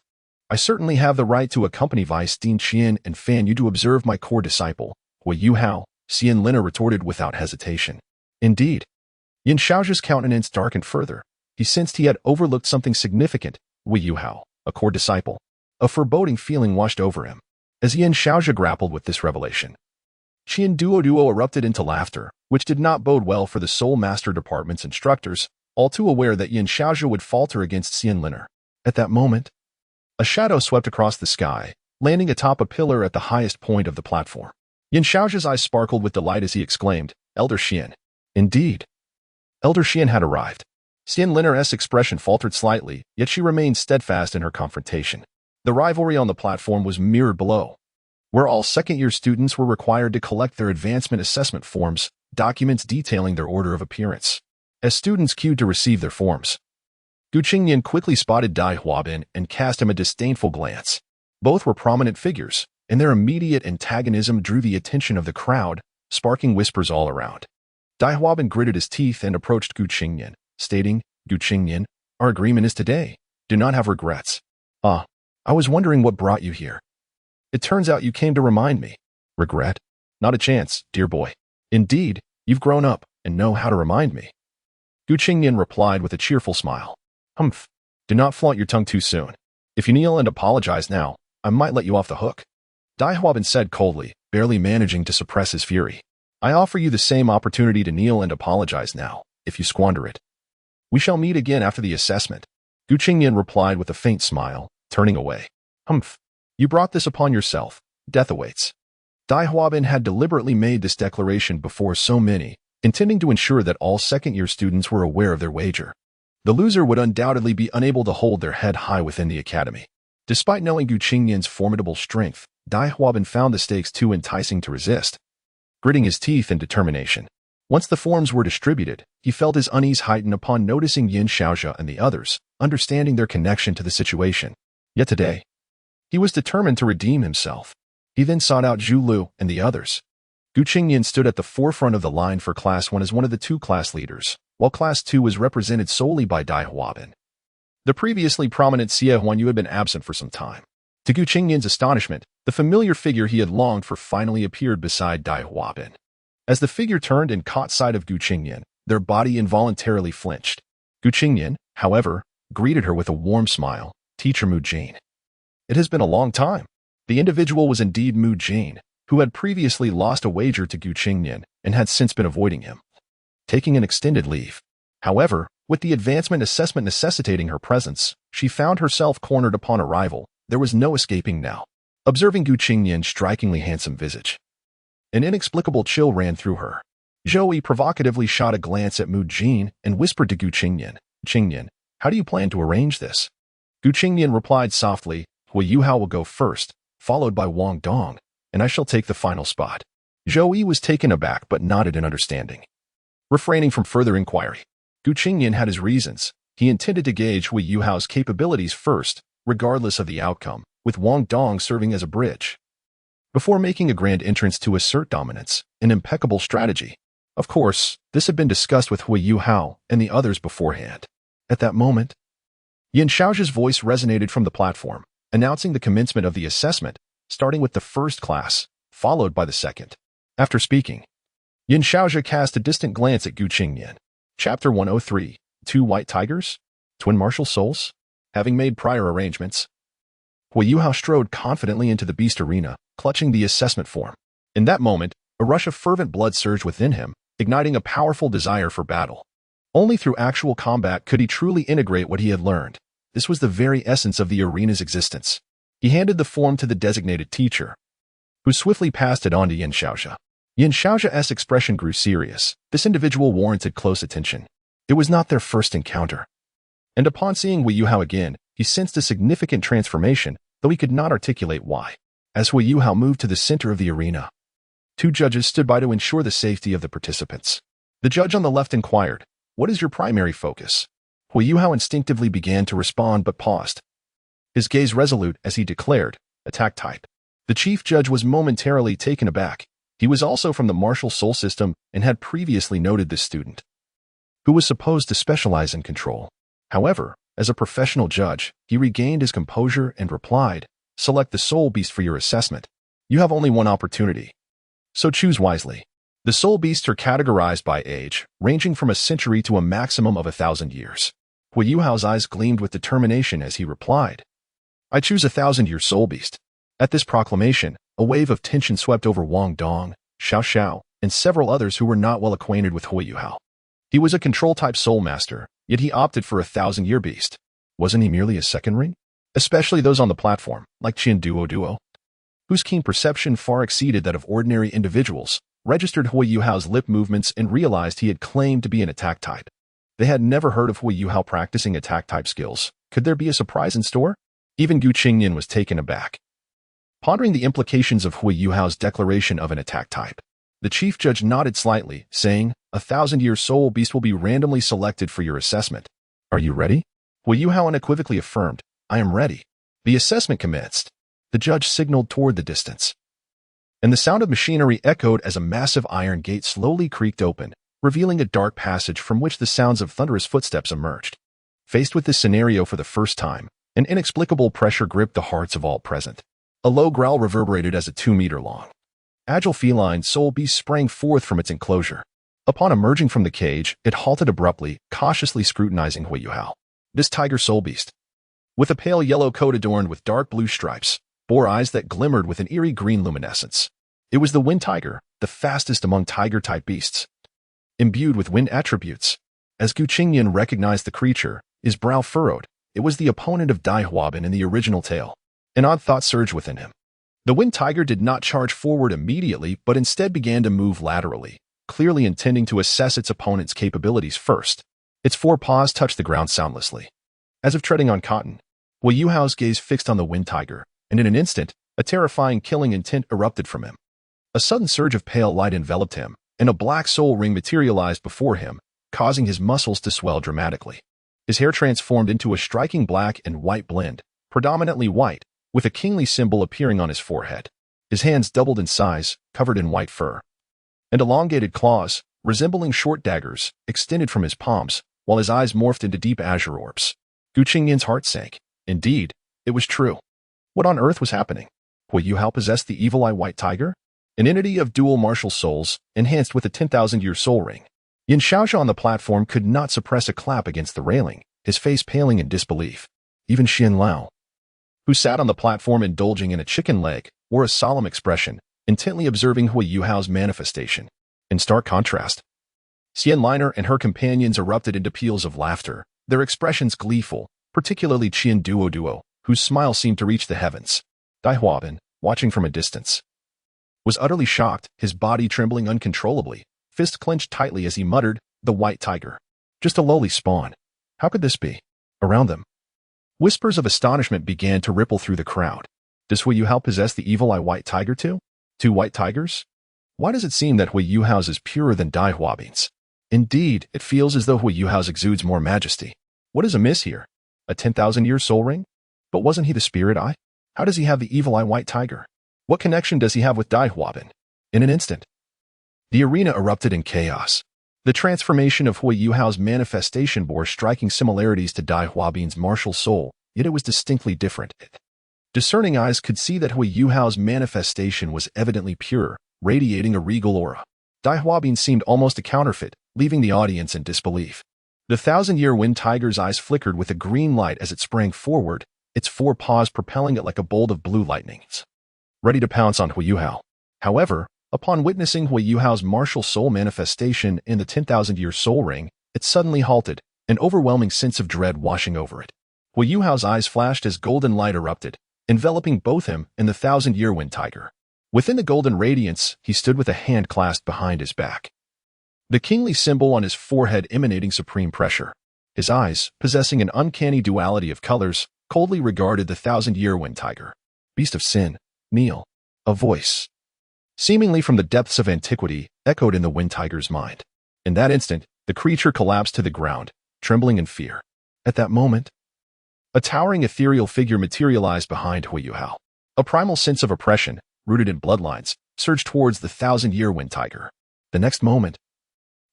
I certainly have the right to accompany Vice Dean Qian and Fan Yu to observe my core disciple, Hui Yuhao," Xian Liner retorted without hesitation. Indeed, Yin Xiaozhe's countenance darkened further. He sensed he had overlooked something significant. Hui Yuhao, a core disciple. A foreboding feeling washed over him as Yin Xiaozhe grappled with this revelation. Qian Duo erupted into laughter, which did not bode well for the Soul Master Department's instructors, all too aware that Yin Xiaozhe would falter against Xian Liner. At that moment, a shadow swept across the sky, landing atop a pillar at the highest point of the platform. Yin Xiaozhe's eyes sparkled with delight as he exclaimed, "Elder Xian." Indeed, Elder Xian had arrived. Xian Liner's expression faltered slightly, yet she remained steadfast in her confrontation. The rivalry on the platform was mirrored below, where all second-year students were required to collect their advancement assessment forms, documents detailing their order of appearance. As students queued to receive their forms, Qingnian quickly spotted Dai Huabin and cast him a disdainful glance. Both were prominent figures, and their immediate antagonism drew the attention of the crowd, sparking whispers all around. Dai Huabin gritted his teeth and approached Qingnian, stating, "Qingnian, our agreement is today. Do not have regrets." "Ah, I was wondering what brought you here. It turns out you came to remind me. Regret? Not a chance, dear boy. Indeed, you've grown up and know how to remind me. Qingnian replied with a cheerful smile. Humph. Do not flaunt your tongue too soon. If you kneel and apologize now, I might let you off the hook. Dai Huabin said coldly, barely managing to suppress his fury. I offer you the same opportunity to kneel and apologize now, if you squander it. We shall meet again after the assessment. Qingnian replied with a faint smile, turning away. Humph. You brought this upon yourself. Death awaits. Dai Huabin had deliberately made this declaration before so many, intending to ensure that all second-year students were aware of their wager. The loser would undoubtedly be unable to hold their head high within the academy. Despite knowing Qingnian's formidable strength, Dai Huabin found the stakes too enticing to resist. Gritting his teeth in determination. Once the forms were distributed, he felt his unease heighten upon noticing Yin Xiaozhe and the others, understanding their connection to the situation. Yet today, he was determined to redeem himself. He then sought out Zhu Lu and the others. Qingnian stood at the forefront of the line for Class 1 as one of the two class leaders, while Class 2 was represented solely by Dai Huabin. The previously prominent Xie Huanyu had been absent for some time. To Qingnian's astonishment, the familiar figure he had longed for finally appeared beside Dai Huabin. As the figure turned and caught sight of Qingnian, their body involuntarily flinched. Qingnian, however, greeted her with a warm smile. Teacher Mu Jin. It has been a long time. The individual was indeed Mu Jin, who had previously lost a wager to Qingnian and had since been avoiding him, taking an extended leave. However, with the advancement assessment necessitating her presence, she found herself cornered upon arrival. There was no escaping now. Observing Qingnian's strikingly handsome visage, an inexplicable chill ran through her. Zhou provocatively shot a glance at Mu Jin and whispered to Qingnian, Qingnian, how do you plan to arrange this? Qingnian replied softly, Hui Yuhao will go first, followed by Wong Dong, and I shall take the final spot. Zhou was taken aback but nodded in understanding. Refraining from further inquiry, Qingnian had his reasons. He intended to gauge Hui Yuhao's capabilities first, regardless of the outcome, with Wong Dong serving as a bridge. Before making a grand entrance to assert dominance, an impeccable strategy. Of course, this had been discussed with Hui Yuhao and the others beforehand. At that moment, Yin Xiaozhe's voice resonated from the platform, announcing the commencement of the assessment, starting with the first class, followed by the second. After speaking, Yin Xiaozhe cast a distant glance at Qingnian. Chapter 103, Two White Tigers? Twin Martial Souls? Having made prior arrangements, Hui Yuhao strode confidently into the beast arena, clutching the assessment form. In that moment, a rush of fervent blood surged within him, igniting a powerful desire for battle. Only through actual combat could he truly integrate what he had learned. This was the very essence of the arena's existence. He handed the form to the designated teacher, who swiftly passed it on to Yin Xiaozhe. Yin Xiaozhe's expression grew serious. This individual warranted close attention. It was not their first encounter. And upon seeing Hui Yuhao again, he sensed a significant transformation, though he could not articulate why. As Hui Yuhao moved to the center of the arena, two judges stood by to ensure the safety of the participants. The judge on the left inquired, "What is your primary focus?" Hui Yuhao instinctively began to respond but paused. His gaze resolute as he declared, "Attack type." The chief judge was momentarily taken aback. He was also from the martial soul system and had previously noted this student, who was supposed to specialize in control. However, as a professional judge, he regained his composure and replied, "Select the soul beast for your assessment. You have only one opportunity, so choose wisely." The soul beasts are categorized by age, ranging from a century to a maximum of 1,000 years. Hui Yuhao's eyes gleamed with determination as he replied, "I choose 1,000-year soul beast." At this proclamation, a wave of tension swept over Wong Dong, Xiao Xiao, and several others who were not well acquainted with Hui Yuhao. He was a control-type soul master, yet he opted for 1,000-year beast. Wasn't he merely a second ring? Especially those on the platform, like Duo, whose keen perception far exceeded that of ordinary individuals, registered Hui Yuhao's lip movements and realized he had claimed to be an attack type. They had never heard of Hui Yuhao practicing attack type skills. Could there be a surprise in store? Even Qingnian was taken aback, pondering the implications of Hui Yuhao's declaration of an attack type. The chief judge nodded slightly, saying, 1,000-year soul beast will be randomly selected for your assessment. Are you ready? Hui Yuhao unequivocally affirmed, I am ready. The assessment commenced. The judge signaled toward the distance, and the sound of machinery echoed as a massive iron gate slowly creaked open, revealing a dark passage from which the sounds of thunderous footsteps emerged. Faced with this scenario for the first time, An inexplicable pressure gripped the hearts of all present. A low growl reverberated as a 2-meter-long, agile feline soul beast sprang forth from its enclosure. Upon emerging from the cage, it halted abruptly, cautiously scrutinizing Hui Yuhao. This tiger soul beast, with a pale yellow coat adorned with dark blue stripes, bore eyes that glimmered with an eerie green luminescence. It was the wind tiger, the fastest among tiger-type beasts, imbued with wind attributes. As Qingnian recognized the creature, his brow furrowed. It was the opponent of Dai Huabin in the original tale. An odd thought surged within him. The wind tiger did not charge forward immediately, but instead began to move laterally, clearly intending to assess its opponent's capabilities first. Its 4 paws touched the ground soundlessly, as if treading on cotton. Hui Yuhao's gaze fixed on the wind tiger, and in an instant, a terrifying killing intent erupted from him. A sudden surge of pale light enveloped him, and a black soul ring materialized before him, causing his muscles to swell dramatically. His hair transformed into a striking black and white blend, predominantly white, with a kingly symbol appearing on his forehead. His hands doubled in size, covered in white fur, and elongated claws, resembling short daggers, extended from his palms, while his eyes morphed into deep azure orbs. Qingnian's heart sank. Indeed, it was true. What on earth was happening? Hui Yuhao possessed the evil eye white tiger? An entity of dual martial souls, enhanced with a 10,000-year soul ring. Yin Xiaozha on the platform could not suppress a clap against the railing, his face paling in disbelief. Even Xian Lao, who sat on the platform indulging in a chicken leg, wore a solemn expression, intently observing Hui Yuhao's manifestation. In stark contrast, Xian Liner and her companions erupted into peals of laughter, their expressions gleeful, particularly Qian Duo, whose smile seemed to reach the heavens. Dai Huabin, watching from a distance, was utterly shocked, his body trembling uncontrollably, fist clenched tightly as he muttered, "The white tiger. Just a lowly spawn. How could this be?" Around them, whispers of astonishment began to ripple through the crowd. Does Hui Yuhao possess the evil eye white tiger too? 2 white tigers? Why does it seem that Hui Yuhao's is purer than Dai Huabin's? Indeed, it feels as though Hui Yuhao's exudes more majesty. What is amiss here? A 10,000-year soul ring? But wasn't he the spirit eye? How does he have the evil eye white tiger? What connection does he have with Dai Huabin? In an instant, the arena erupted in chaos. The transformation of Hui Yuhao's manifestation bore striking similarities to Dai Huabin's martial soul, yet it was distinctly different. Discerning eyes could see that Hui Yuhao's manifestation was evidently pure, radiating a regal aura. Dai Huabin seemed almost a counterfeit, leaving the audience in disbelief. The 1,000-year wind tiger's eyes flickered with a green light as it sprang forward, its 4 paws propelling it like a bolt of blue lightnings, ready to pounce on Hui Yuhao. However, upon witnessing Hui Yuhao's martial soul manifestation in the 10,000-year soul ring, it suddenly halted, an overwhelming sense of dread washing over it. Hui Yuhao's eyes flashed as golden light erupted, enveloping both him and the 1,000-year wind tiger. Within the golden radiance, he stood with a hand clasped behind his back, the kingly symbol on his forehead emanating supreme pressure. His eyes, possessing an uncanny duality of colors, coldly regarded the 1,000-year wind tiger. Beast of sin, kneel. A voice, seemingly from the depths of antiquity, echoed in the wind tiger's mind. In that instant, the creature collapsed to the ground, trembling in fear. At that moment, a towering ethereal figure materialized behind Hui Yuhao. A primal sense of oppression, rooted in bloodlines, surged towards the 1,000-year wind tiger. The next moment,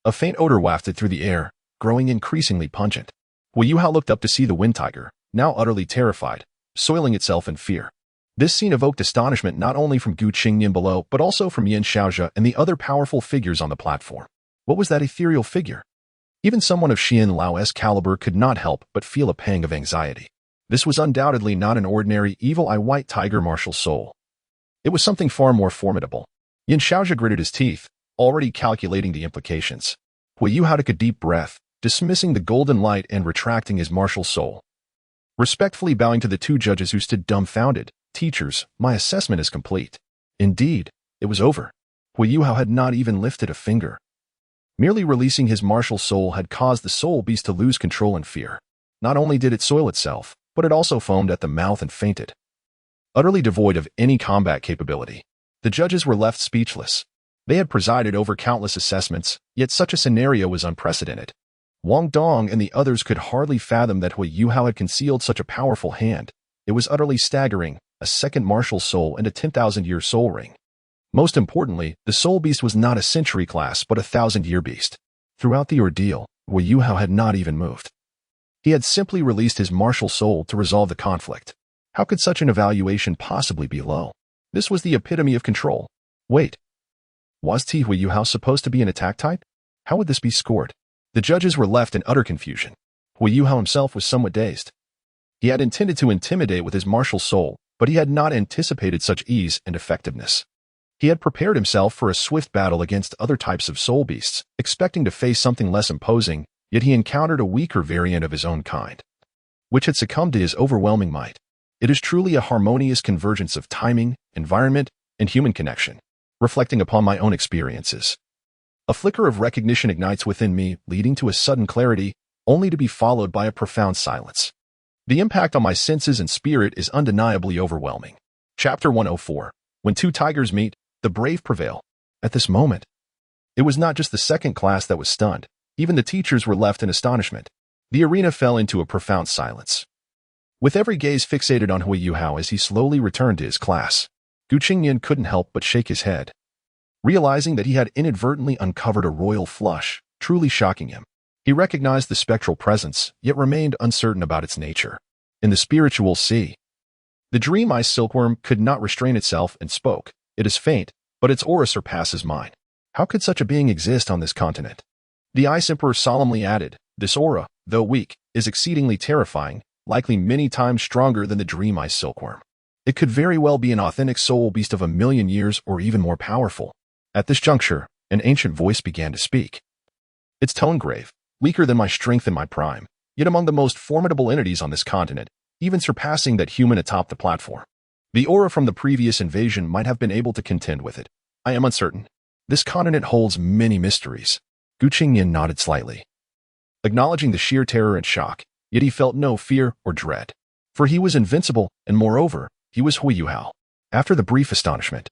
a faint odor wafted through the air, growing increasingly pungent. Hui Yuhao looked up to see the wind tiger, now utterly terrified, soiling itself in fear. This scene evoked astonishment not only from Qingnian below, but also from Yin Xiaozha and the other powerful figures on the platform. What was that ethereal figure? Even someone of Xian Lao's caliber could not help but feel a pang of anxiety. This was undoubtedly not an ordinary evil eye white tiger martial soul. It was something far more formidable. Yin Xiaozha gritted his teeth, already calculating the implications. Hui Yuhao took a deep breath, dismissing the golden light and retracting his martial soul. Respectfully bowing to the 2 judges who stood dumbfounded, "Teachers, my assessment is complete." Indeed, it was over. Hui Yuhao had not even lifted a finger. Merely releasing his martial soul had caused the soul beast to lose control and fear. Not only did it soil itself, but it also foamed at the mouth and fainted. Utterly devoid of any combat capability, the judges were left speechless. They had presided over countless assessments, yet such a scenario was unprecedented. Wong Dong and the others could hardly fathom that Hui Yuhao had concealed such a powerful hand. It was utterly staggering, a second martial soul and a 10,000-year soul ring. Most importantly, the soul beast was not a century class but a 1,000-year beast. Throughout the ordeal, Hui Yuhao had not even moved. He had simply released his martial soul to resolve the conflict. How could such an evaluation possibly be low? This was the epitome of control. Wait. Was Hui Yuhao supposed to be an attack type? How would this be scored? The judges were left in utter confusion. Hui Yuhao himself was somewhat dazed. He had intended to intimidate with his martial soul, but he had not anticipated such ease and effectiveness. He had prepared himself for a swift battle against other types of soul beasts, expecting to face something less imposing, yet he encountered a weaker variant of his own kind, which had succumbed to his overwhelming might. It is truly a harmonious convergence of timing, environment, and human connection, reflecting upon my own experiences. A flicker of recognition ignites within me, leading to a sudden clarity, only to be followed by a profound silence. The impact on my senses and spirit is undeniably overwhelming. Chapter 104. When two tigers meet, the brave prevail. At this moment, it was not just the second class that was stunned. Even the teachers were left in astonishment. The arena fell into a profound silence. With every gaze fixated on Hui Yuhao as he slowly returned to his class, Qingnian couldn't help but shake his head, realizing that he had inadvertently uncovered a royal flush, truly shocking him. He recognized the spectral presence, yet remained uncertain about its nature. In the spiritual sea, the dream-eye silkworm could not restrain itself and spoke. It is faint, but its aura surpasses mine. How could such a being exist on this continent? The Ice Emperor solemnly added, this aura, though weak, is exceedingly terrifying, likely many times stronger than the dream-eye silkworm. It could very well be an authentic soul beast of 1,000,000 years or even more powerful. At this juncture, an ancient voice began to speak. Its tone grave, weaker than my strength in my prime, yet among the most formidable entities on this continent, even surpassing that human atop the platform. The aura from the previous invasion might have been able to contend with it. I am uncertain. This continent holds many mysteries. Qingnian nodded slightly, acknowledging the sheer terror and shock, yet he felt no fear or dread. For he was invincible, and moreover, he was Hui Yuhao. After the brief astonishment,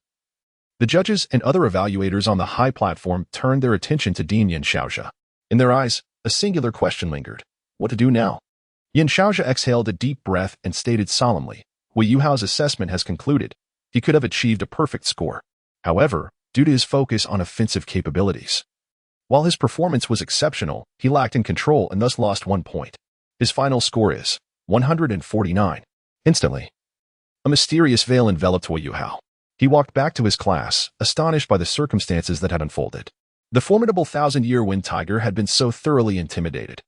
the judges and other evaluators on the high platform turned their attention to Dean Yin Shaozhe. In their eyes, a singular question lingered. What to do now? Yin Shaozhe exhaled a deep breath and stated solemnly, Hui Yuhao's assessment has concluded. He could have achieved a perfect score. However, due to his focus on offensive capabilities, while his performance was exceptional, he lacked in control and thus lost 1 point. His final score is 149. Instantly, a mysterious veil enveloped Hui Yuhao. He walked back to his class, astonished by the circumstances that had unfolded. The formidable 1,000-year wind tiger had been so thoroughly intimidated.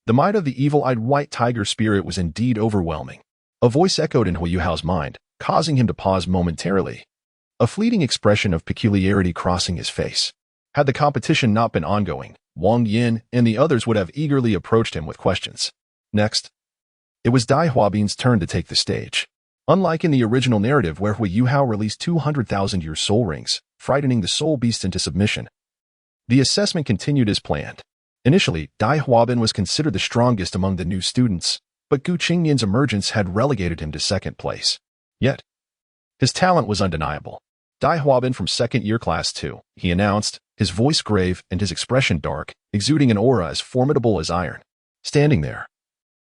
The might of the evil-eyed white tiger spirit was indeed overwhelming. A voice echoed in Hui Yuhao's mind, causing him to pause momentarily, a fleeting expression of peculiarity crossing his face. Had the competition not been ongoing, Wang Yin and the others would have eagerly approached him with questions. Next, it was Dai Huabin's turn to take the stage. Unlike in the original narrative where Hui Yuhao released 200,000-year soul rings, frightening the soul beast into submission, the assessment continued as planned. Initially, Dai Huabin was considered the strongest among the new students, but Qingnian's emergence had relegated him to second place. Yet, his talent was undeniable. Dai Huabin from second-year class 2, he announced, his voice grave and his expression dark, exuding an aura as formidable as iron. Standing there,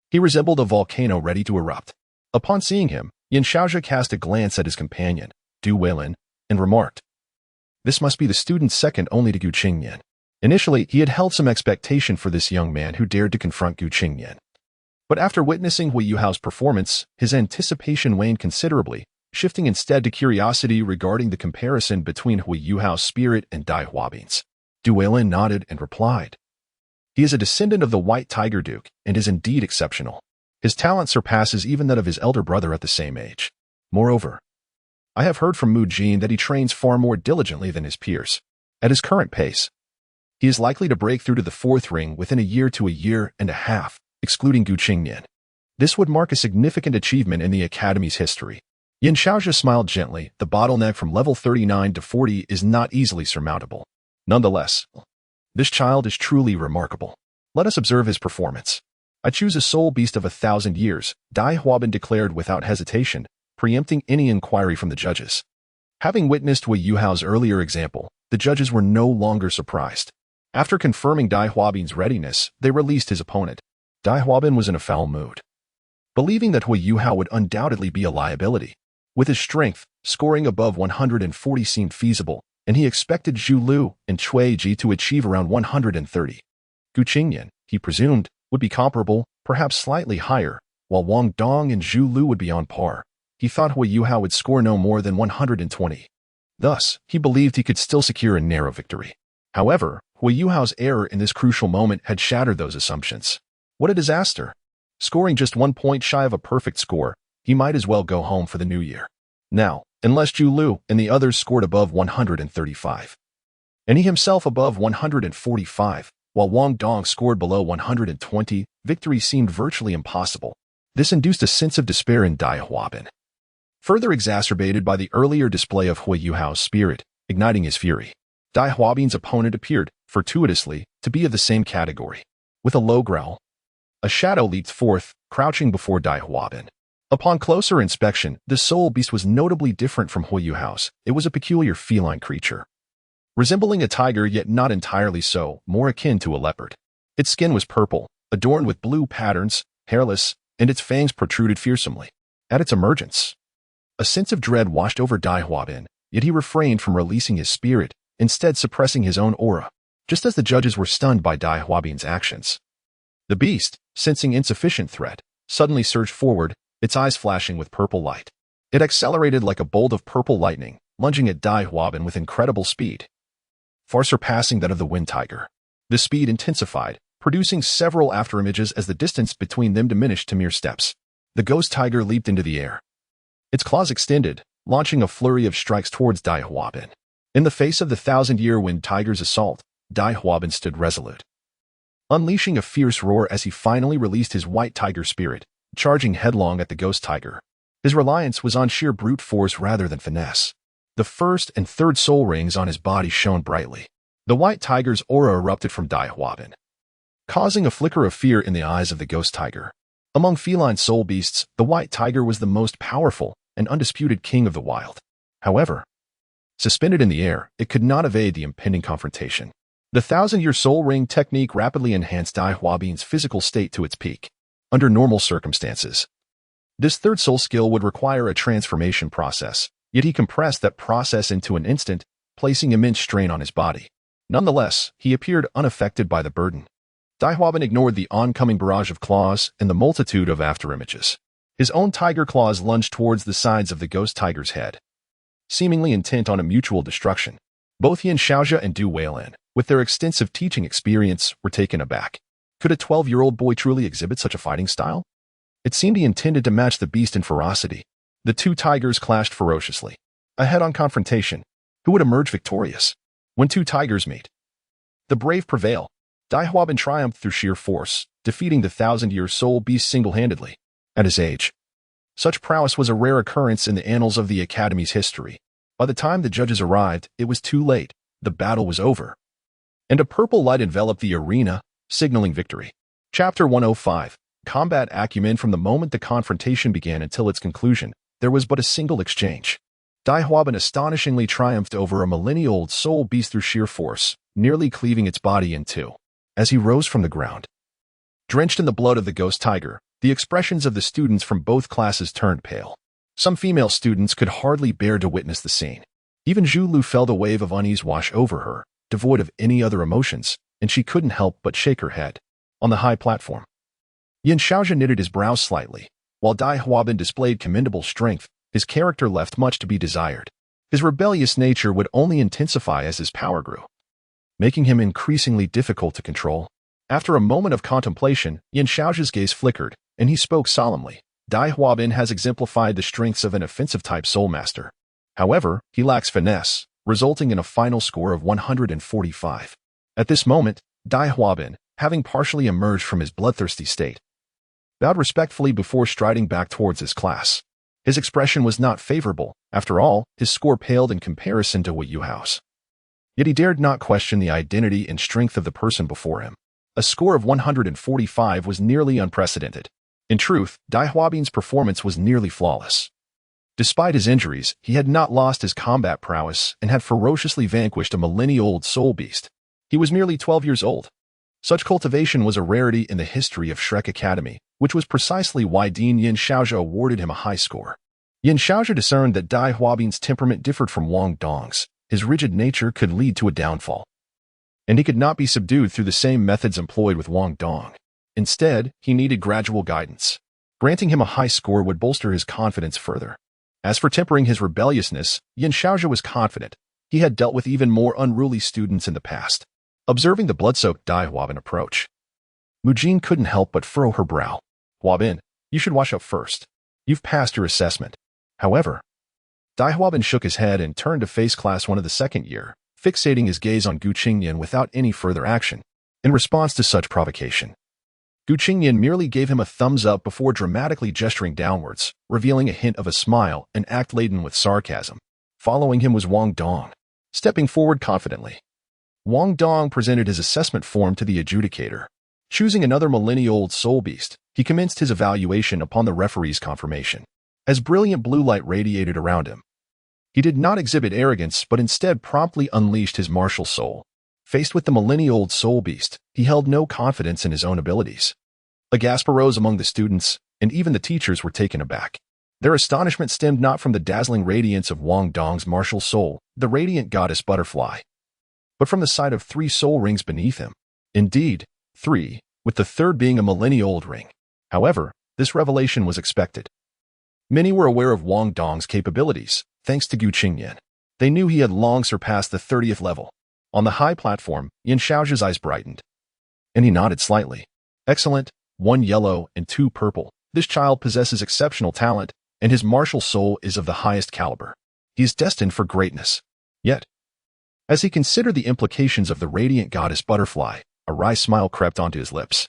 he resembled a volcano ready to erupt. Upon seeing him, Yin Shaozhe cast a glance at his companion, Duel, and remarked, this must be the student second only to Qingnian. Initially, he had held some expectation for this young man who dared to confront Qingnian. But after witnessing Hui Yuhao's performance, his anticipation waned considerably, shifting instead to curiosity regarding the comparison between Hui Yuhao's spirit and Dai Huabin's. Duel nodded and replied, he is a descendant of the White Tiger Duke and is indeed exceptional. His talent surpasses even that of his elder brother at the same age. Moreover, I have heard from Mu Jin that he trains far more diligently than his peers. At his current pace, he is likely to break through to the 4th ring within a year to a year and a half, excluding Qingnian. This would mark a significant achievement in the Academy's history. Yin Shaozhe smiled gently. The bottleneck from level 39 to 40 is not easily surmountable. Nonetheless, this child is truly remarkable. Let us observe his performance. I choose a soul beast of 1,000 years, Dai Huabin declared without hesitation, preempting any inquiry from the judges. Having witnessed Hui Yuhao's earlier example, the judges were no longer surprised. After confirming Dai Huabin's readiness, they released his opponent. Dai Huabin was in a foul mood, believing that Hui Yuhao would undoubtedly be a liability. With his strength, scoring above 140 seemed feasible, and he expected Zhu Lu and Cui Ji to achieve around 130. Qingnian, he presumed, would be comparable, perhaps slightly higher, while Wong Dong and Zhu Lu would be on par. He thought Hui Yuhao would score no more than 120. Thus, he believed he could still secure a narrow victory. However, Hui Yuhao's error in this crucial moment had shattered those assumptions. What a disaster! Scoring just 1 point shy of a perfect score, he might as well go home for the new year. Now, unless Zhu Lu and the others scored above 135, and he himself above 145, while Wong Dong scored below 120, victory seemed virtually impossible. This induced a sense of despair in Dai Huabin, further exacerbated by the earlier display of Hui Yuhao's spirit, igniting his fury. Dai Huabin's opponent appeared, fortuitously, to be of the same category. With a low growl, a shadow leaped forth, crouching before Dai Huabin. Upon closer inspection, the soul beast was notably different from Hui Yuhao's. It was a peculiar feline creature, resembling a tiger yet not entirely so, more akin to a leopard. Its skin was purple, adorned with blue patterns, hairless, and its fangs protruded fearsomely. At its emergence, a sense of dread washed over Dai Huabin, yet he refrained from releasing his spirit, instead suppressing his own aura, just as the judges were stunned by Dai Huabin's actions. The beast, sensing insufficient threat, suddenly surged forward, its eyes flashing with purple light. It accelerated like a bolt of purple lightning, lunging at Dai Huabin with incredible speed, far surpassing that of the wind tiger. The speed intensified, producing several afterimages as the distance between them diminished to mere steps. The ghost tiger leaped into the air, its claws extended, launching a flurry of strikes towards Dai Huabin. In the face of the thousand-year wind tiger's assault, Dai Huabin stood resolute, unleashing a fierce roar as he finally released his white tiger spirit, charging headlong at the ghost tiger. His reliance was on sheer brute force rather than finesse. The first and third soul rings on his body shone brightly. The white tiger's aura erupted from Dai Huabin, causing a flicker of fear in the eyes of the ghost tiger. Among feline soul beasts, the white tiger was the most powerful and undisputed king of the wild. However, suspended in the air, it could not evade the impending confrontation. The thousand-year soul ring technique rapidly enhanced Dai Huabin's physical state to its peak. Under normal circumstances, this third soul skill would require a transformation process, yet he compressed that process into an instant, placing immense strain on his body. Nonetheless, he appeared unaffected by the burden. Dai Huabin ignored the oncoming barrage of claws and the multitude of afterimages. His own tiger claws lunged towards the sides of the ghost tiger's head, seemingly intent on a mutual destruction. Both Yin Xiaozhi and Du Weilan, with their extensive teaching experience, were taken aback. Could a 12-year-old boy truly exhibit such a fighting style? It seemed he intended to match the beast in ferocity. The two tigers clashed ferociously. A head-on confrontation. Who would emerge victorious? When two tigers meet, the brave prevail. Dai Huabin triumphed through sheer force, defeating the thousand-year soul beast single-handedly. At his age, such prowess was a rare occurrence in the annals of the Academy's history. By the time the judges arrived, it was too late. The battle was over, and a purple light enveloped the arena, signaling victory. Chapter 105. Combat Acumen. From the moment the confrontation began until its conclusion, there was but a single exchange. Dai Huabin astonishingly triumphed over a millennia-old soul beast through sheer force, nearly cleaving its body in two. As he rose from the ground, drenched in the blood of the ghost tiger, the expressions of the students from both classes turned pale. Some female students could hardly bear to witness the scene. Even Zhu Lu felt a wave of unease wash over her, devoid of any other emotions, and she couldn't help but shake her head. On the high platform, Yin Xiaozhi knitted his brows slightly. While Dai Huabin displayed commendable strength, his character left much to be desired. His rebellious nature would only intensify as his power grew, making him increasingly difficult to control. After a moment of contemplation, Yin Xiaozhi's gaze flickered, and he spoke solemnly. Dai Huabin has exemplified the strengths of an offensive-type soul master. However, he lacks finesse, resulting in a final score of 145. At this moment, Dai Huabin, having partially emerged from his bloodthirsty state, bowed respectfully before striding back towards his class. His expression was not favorable. After all, his score paled in comparison to Hui Yuhao's. Yet he dared not question the identity and strength of the person before him. A score of 145 was nearly unprecedented. In truth, Dai Huabin's performance was nearly flawless. Despite his injuries, he had not lost his combat prowess and had ferociously vanquished a millennia-old soul beast. He was merely 12 years old. Such cultivation was a rarity in the history of Shrek Academy, which was precisely why Dean Yin Xiaozhi awarded him a high score. Yin Xiaozhi discerned that Dai Huabin's temperament differed from Wong Dong's. His rigid nature could lead to a downfall, and he could not be subdued through the same methods employed with Wong Dong. Instead, he needed gradual guidance. Granting him a high score would bolster his confidence further. As for tempering his rebelliousness, Yin Xiaozhi was confident. He had dealt with even more unruly students in the past. Observing the blood-soaked Dai Huabin approach, Mujin couldn't help but furrow her brow. Huabin, you should wash up first. You've passed your assessment. However, Dai Huabin shook his head and turned to face class 1 of the second year, fixating his gaze on Gu Qingnian without any further action. In response to such provocation, Gu Qingnian merely gave him a thumbs up before dramatically gesturing downwards, revealing a hint of a smile, an act laden with sarcasm. Following him was Wong Dong, stepping forward confidently. Wong Dong presented his assessment form to the adjudicator. Choosing another millennia-old soul beast, he commenced his evaluation upon the referee's confirmation. As brilliant blue light radiated around him, he did not exhibit arrogance but instead promptly unleashed his martial soul. Faced with the millennia-old soul beast, he held no confidence in his own abilities. A gasp arose among the students, and even the teachers were taken aback. Their astonishment stemmed not from the dazzling radiance of Wong Dong's martial soul, the radiant goddess butterfly, but from the sight of 3 soul rings beneath him. Indeed, 3, with the third being a millennia-old ring. However, this revelation was expected. Many were aware of Wong Dong's capabilities, thanks to Gu Qingnian. They knew he had long surpassed the 30th level. On the high platform, Yin Xiaozhi's eyes brightened, and he nodded slightly. Excellent, 1 yellow and 2 purple. This child possesses exceptional talent, and his martial soul is of the highest caliber. He is destined for greatness. Yet, as he considered the implications of the radiant goddess butterfly, a wry smile crept onto his lips.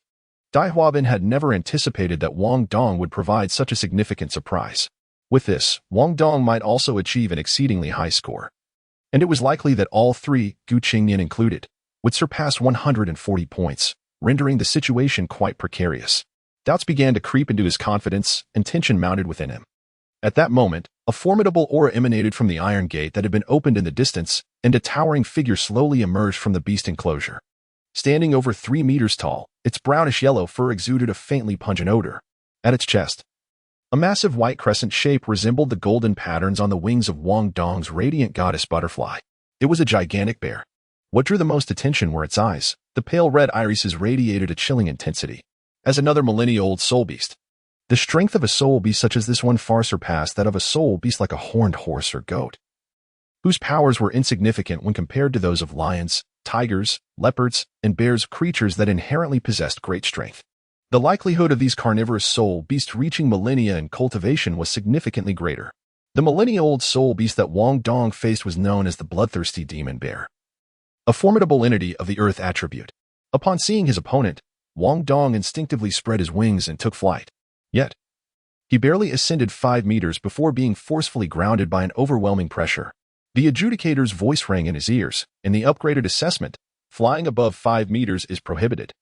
Dai Huabin had never anticipated that Wong Dong would provide such a significant surprise. With this, Wong Dong might also achieve an exceedingly high score. And it was likely that all 3, Gu Qingnian included, would surpass 140 points, rendering the situation quite precarious. Doubts began to creep into his confidence, and tension mounted within him. At that moment, a formidable aura emanated from the iron gate that had been opened in the distance, and a towering figure slowly emerged from the beast enclosure. Standing over 3 meters tall, its brownish-yellow fur exuded a faintly pungent odor. At its chest, a massive white crescent shape resembled the golden patterns on the wings of Wong Dong's radiant goddess butterfly. It was a gigantic bear. What drew the most attention were its eyes. The pale red irises radiated a chilling intensity. As another millennia-old soul beast, the strength of a soul beast such as this one far surpassed that of a soul beast like a horned horse or goat, whose powers were insignificant when compared to those of lions, tigers, leopards, and bears, creatures that inherently possessed great strength. The likelihood of these carnivorous soul beasts reaching millennia in cultivation was significantly greater. The millennia-old soul beast that Wong Dong faced was known as the bloodthirsty demon bear, a formidable entity of the earth attribute. Upon seeing his opponent, Wong Dong instinctively spread his wings and took flight. Yet, he barely ascended 5 meters before being forcefully grounded by an overwhelming pressure. The adjudicator's voice rang in his ears. In the upgraded assessment, flying above 5 meters is prohibited.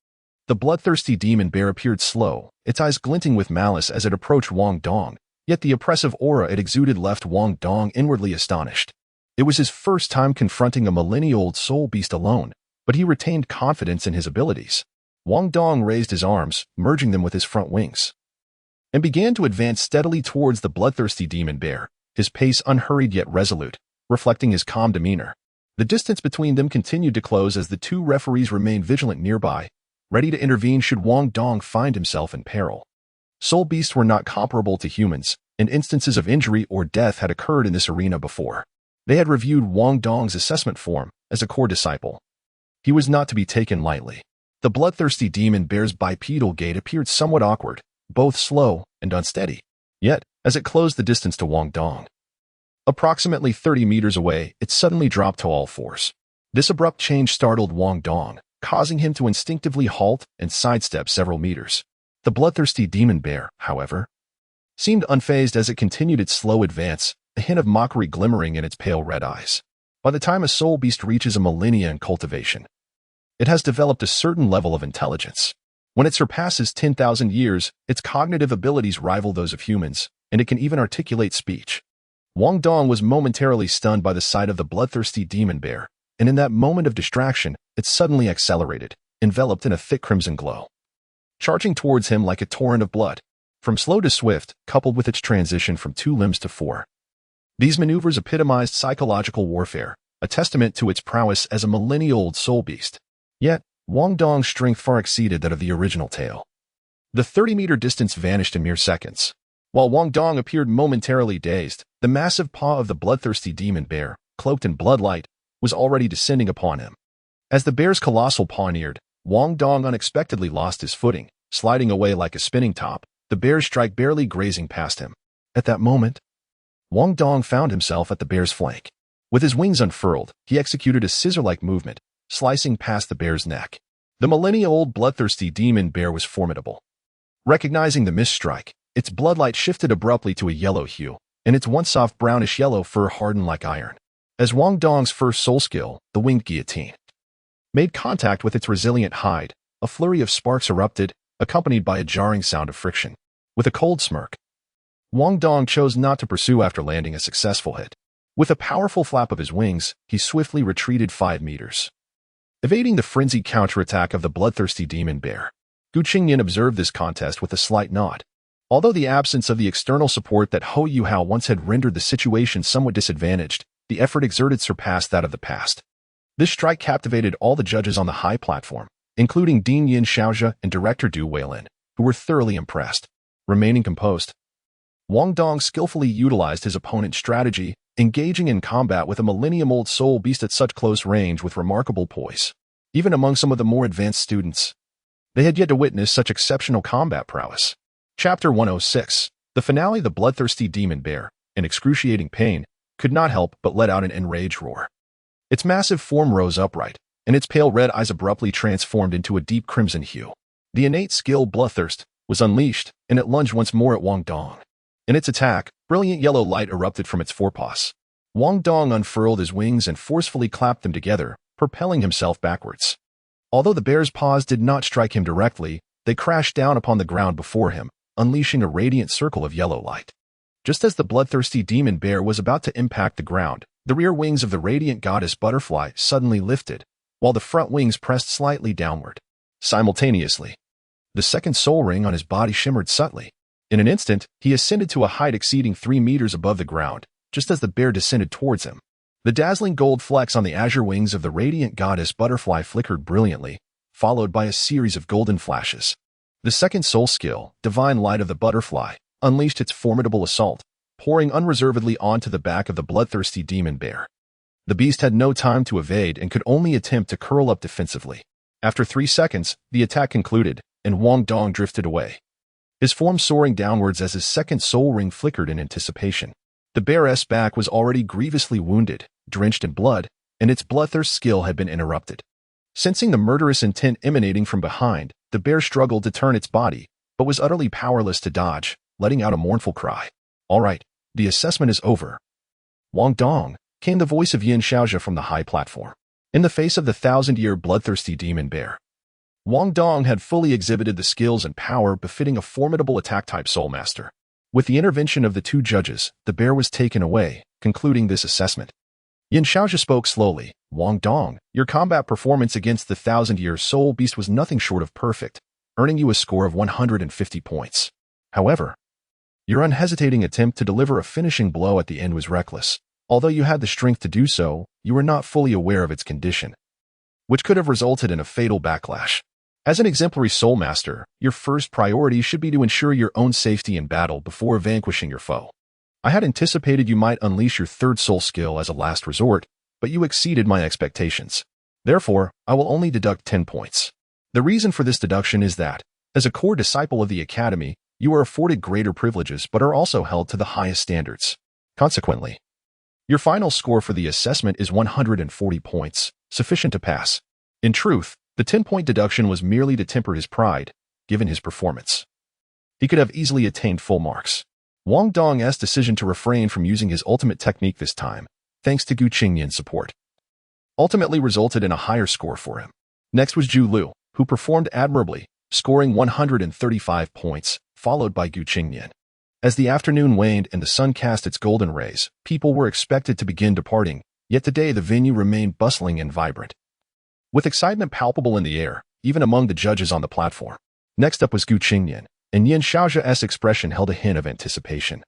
The bloodthirsty demon bear appeared slow, its eyes glinting with malice as it approached Wong Dong, yet the oppressive aura it exuded left Wong Dong inwardly astonished. It was his first time confronting a millennia-old soul beast alone, but he retained confidence in his abilities. Wong Dong raised his arms, merging them with his front wings, and began to advance steadily towards the bloodthirsty demon bear, his pace unhurried yet resolute, reflecting his calm demeanor. The distance between them continued to close as the 2 referees remained vigilant nearby, ready to intervene should Wong Dong find himself in peril. Soul beasts were not comparable to humans, and instances of injury or death had occurred in this arena before. They had reviewed Wong Dong's assessment form as a core disciple. He was not to be taken lightly. The bloodthirsty demon bear's bipedal gait appeared somewhat awkward, both slow and unsteady. Yet, as it closed the distance to Wong Dong, approximately 30 meters away, it suddenly dropped to all fours. This abrupt change startled Wong Dong, causing him to instinctively halt and sidestep several meters. The bloodthirsty demon bear, however, seemed unfazed as it continued its slow advance, a hint of mockery glimmering in its pale red eyes. By the time a soul beast reaches a millennia in cultivation, it has developed a certain level of intelligence. When it surpasses 10,000 years, its cognitive abilities rival those of humans, and it can even articulate speech. Wong Dong was momentarily stunned by the sight of the bloodthirsty demon bear, and in that moment of distraction, it suddenly accelerated, enveloped in a thick crimson glow, charging towards him like a torrent of blood. From slow to swift, coupled with its transition from 2 limbs to 4. These maneuvers epitomized psychological warfare, a testament to its prowess as a millennia-old soul beast. Yet, Wong Dong's strength far exceeded that of the original tale. The 30-meter distance vanished in mere seconds. While Wong Dong appeared momentarily dazed, the massive paw of the bloodthirsty demon bear, cloaked in bloodlight, was already descending upon him. As the bear's colossal paw neared, Wong Dong unexpectedly lost his footing, sliding away like a spinning top, the bear's strike barely grazing past him. At that moment, Wong Dong found himself at the bear's flank. With his wings unfurled, he executed a scissor-like movement, slicing past the bear's neck. The millennia-old bloodthirsty demon bear was formidable. Recognizing the missed strike, its bloodlight shifted abruptly to a yellow hue, and its once soft brownish yellow fur hardened like iron. As Wong Dong's first soul skill, the winged guillotine, made contact with its resilient hide, a flurry of sparks erupted, accompanied by a jarring sound of friction. With a cold smirk, Wong Dong chose not to pursue after landing a successful hit. With a powerful flap of his wings, he swiftly retreated 5 meters. Evading the frenzied counterattack of the bloodthirsty demon bear, Qingnian observed this contest with a slight nod. Although the absence of the external support that Hou Yuhao once had rendered the situation somewhat disadvantaged, the effort exerted surpassed that of the past. This strike captivated all the judges on the high platform, including Dean Yin Xiaozhe and director Du Weilin, who were thoroughly impressed. Remaining composed, Wong Dong skillfully utilized his opponent's strategy, engaging in combat with a millennium-old soul beast at such close range with remarkable poise. Even among some of the more advanced students, they had yet to witness such exceptional combat prowess. Chapter 106. The finale. The bloodthirsty demon bear, in excruciating pain, could not help but let out an enraged roar. Its massive form rose upright, and its pale red eyes abruptly transformed into a deep crimson hue. The innate skill bloodthirst was unleashed, and it lunged once more at Wong Dong. In its attack, brilliant yellow light erupted from its forepaws. Wong Dong unfurled his wings and forcefully clapped them together, propelling himself backwards. Although the bear's paws did not strike him directly, they crashed down upon the ground before him, unleashing a radiant circle of yellow light. Just as the bloodthirsty demon bear was about to impact the ground, the rear wings of the radiant goddess butterfly suddenly lifted, while the front wings pressed slightly downward. Simultaneously, the second soul ring on his body shimmered subtly. In an instant, he ascended to a height exceeding 3 meters above the ground, just as the bear descended towards him. The dazzling gold flecks on the azure wings of the radiant goddess butterfly flickered brilliantly, followed by a series of golden flashes. The second soul skill, Divine Light of the Butterfly, unleashed its formidable assault, pouring unreservedly onto the back of the bloodthirsty demon bear. The beast had no time to evade and could only attempt to curl up defensively. After 3 seconds, the attack concluded, and Wong Dong drifted away, his form soaring downwards as his second soul ring flickered in anticipation. The bear's back was already grievously wounded, drenched in blood, and its bloodthirst skill had been interrupted. Sensing the murderous intent emanating from behind, the bear struggled to turn its body, but was utterly powerless to dodge, letting out a mournful cry. "All right, the assessment is over." "Wong Dong," came the voice of Yin Xiaozhe from the high platform. In the face of the 1,000-year bloodthirsty demon bear, Wong Dong had fully exhibited the skills and power befitting a formidable attack-type soul master. With the intervention of the 2 judges, the bear was taken away, concluding this assessment. Yin Xiaozhe spoke slowly. "Wong Dong, your combat performance against the 1,000-year soul beast was nothing short of perfect, earning you a score of 150 points. However, your unhesitating attempt to deliver a finishing blow at the end was reckless. Although you had the strength to do so, you were not fully aware of its condition, which could have resulted in a fatal backlash. As an exemplary soul master, your first priority should be to ensure your own safety in battle before vanquishing your foe. I had anticipated you might unleash your 3rd soul skill as a last resort, but you exceeded my expectations. Therefore, I will only deduct 10 points. The reason for this deduction is that, as a core disciple of the Academy, you are afforded greater privileges but are also held to the highest standards. Consequently, your final score for the assessment is 140 points, sufficient to pass. In truth, the 10-point deduction was merely to temper his pride, given his performance. He could have easily attained full marks. Wong Dong's decision to refrain from using his ultimate technique this time, thanks to Qingnian's support, ultimately resulted in a higher score for him. Next was Zhu Lu, who performed admirably, scoring 135 points, followed by Qingnian. As the afternoon waned and the sun cast its golden rays, people were expected to begin departing, yet today the venue remained bustling and vibrant, with excitement palpable in the air, even among the judges on the platform. Next up was Qingnian, and Yin Xiaozhe's expression held a hint of anticipation.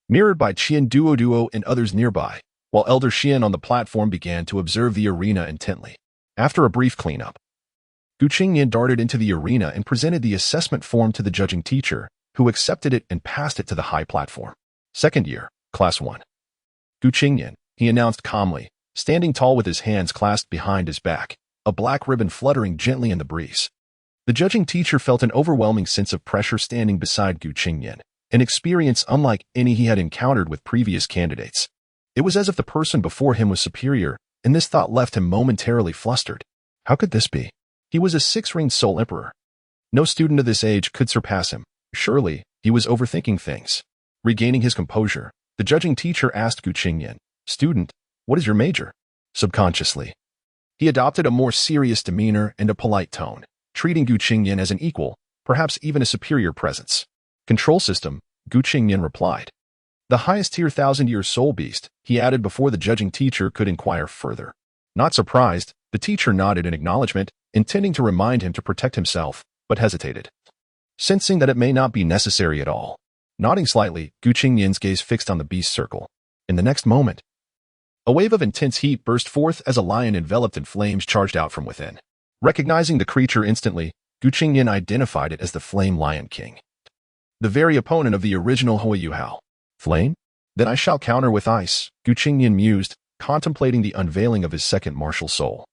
Mirrored by Qian Duo and others nearby, while Elder Xian on the platform began to observe the arena intently. After a brief cleanup, Gu Qingnian darted into the arena and presented the assessment form to the judging teacher, who accepted it and passed it to the high platform. Second year, Class 1. Gu Qingnian, he announced calmly, standing tall with his hands clasped behind his back, a black ribbon fluttering gently in the breeze. The judging teacher felt an overwhelming sense of pressure standing beside Gu Qingnian, an experience unlike any he had encountered with previous candidates. It was as if the person before him was superior, and this thought left him momentarily flustered. How could this be? He was a six-ringed soul emperor. No student of this age could surpass him. Surely, he was overthinking things. Regaining his composure, the judging teacher asked Gu Qingnian, "Student, what is your major?" Subconsciously, he adopted a more serious demeanor and a polite tone, treating Gu Qingnian as an equal, perhaps even a superior presence. Control system, Gu Qingnian replied. The highest tier 1,000-year soul beast, he added before the judging teacher could inquire further. Not surprised, the teacher nodded in acknowledgement, intending to remind him to protect himself, but hesitated, sensing that it may not be necessary at all. Nodding slightly, Gu Qingnian's gaze fixed on the beast circle. In the next moment, a wave of intense heat burst forth as a lion enveloped in flames charged out from within. Recognizing the creature instantly, Gu Qingnian identified it as the Flame Lion King, the very opponent of the original Huayuhao. Flame? Then I shall counter with ice, Gu Qingnian mused, contemplating the unveiling of his second martial soul,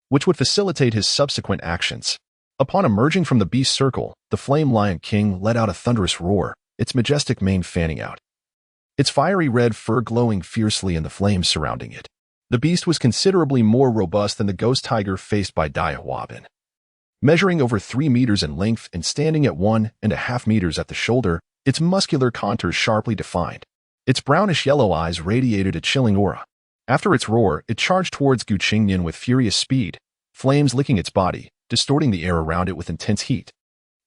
which would facilitate his subsequent actions. Upon emerging from the beast circle, the Flame Lion King let out a thunderous roar, its majestic mane fanning out, its fiery red fur glowing fiercely in the flames surrounding it. The beast was considerably more robust than the ghost tiger faced by Dai Huabin. Measuring over 3 meters in length and standing at 1.5 meters at the shoulder, its muscular contours sharply defined. Its brownish-yellow eyes radiated a chilling aura. After its roar, it charged towards Gu Qingnian with furious speed, flames licking its body, distorting the air around it with intense heat.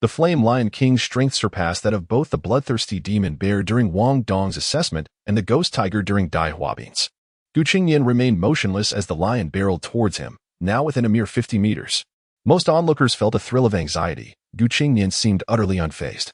The Flame Lion King's strength surpassed that of both the bloodthirsty demon bear during Wong Dong's assessment and the ghost tiger during Dai Huabin's. Gu Qingnian remained motionless as the lion barreled towards him, now within a mere 50 meters. Most onlookers felt a thrill of anxiety. Gu Qingnian seemed utterly unfazed,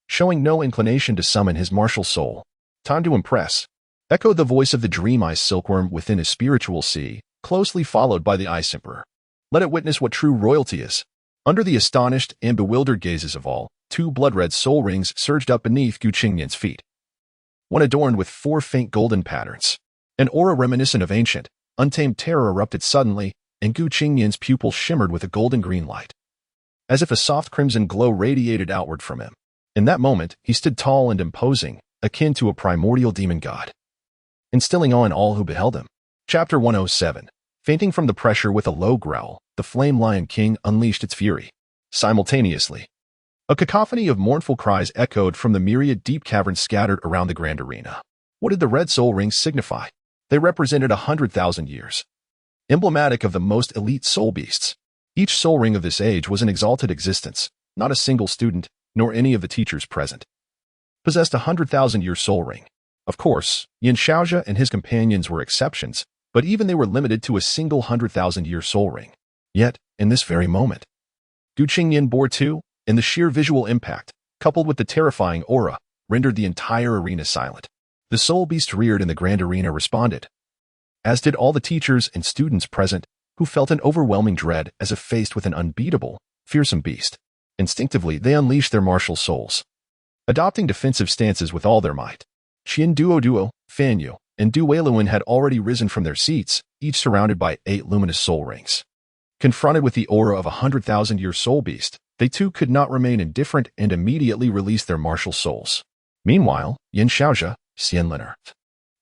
showing no inclination to summon his martial soul. Time to impress, echoed the voice of the dream-eyed silkworm within his spiritual sea, closely followed by the Ice Emperor. Let it witness what true royalty is. Under the astonished and bewildered gazes of all, 2 blood-red soul rings surged up beneath Gu Qingnian's feet. One adorned with 4 faint golden patterns. An aura reminiscent of ancient, untamed terror erupted suddenly, and Gu Qingnian's pupils shimmered with a golden-green light, as if a soft crimson glow radiated outward from him. In that moment, he stood tall and imposing, akin to a primordial demon god, instilling awe in all who beheld him. Chapter 107. Fainting from the pressure with a low growl, the Flame Lion King unleashed its fury. Simultaneously, a cacophony of mournful cries echoed from the myriad deep caverns scattered around the grand arena. What did the red soul rings signify? They represented 100,000 years, emblematic of the most elite soul beasts. Each soul ring of this age was an exalted existence. Not a single student, nor any of the teachers present, possessed a 100,000-year soul ring. Of course, Yin Shaoxia and his companions were exceptions, but even they were limited to a single 100,000-year soul ring. Yet, in this very moment, Gu Qingnian bore 2, and the sheer visual impact, coupled with the terrifying aura, rendered the entire arena silent. The soul beast reared in the grand arena responded, as did all the teachers and students present, who felt an overwhelming dread as if faced with an unbeatable, fearsome beast. Instinctively, they unleashed their martial souls, adopting defensive stances with all their might. Qian Duo, Fan Yu, and Du Weiluan had already risen from their seats, each surrounded by 8 luminous soul rings. Confronted with the aura of a 100,000-year soul beast, they too could not remain indifferent and immediately released their martial souls. Meanwhile, Yin Shaoxia, Xian Liner,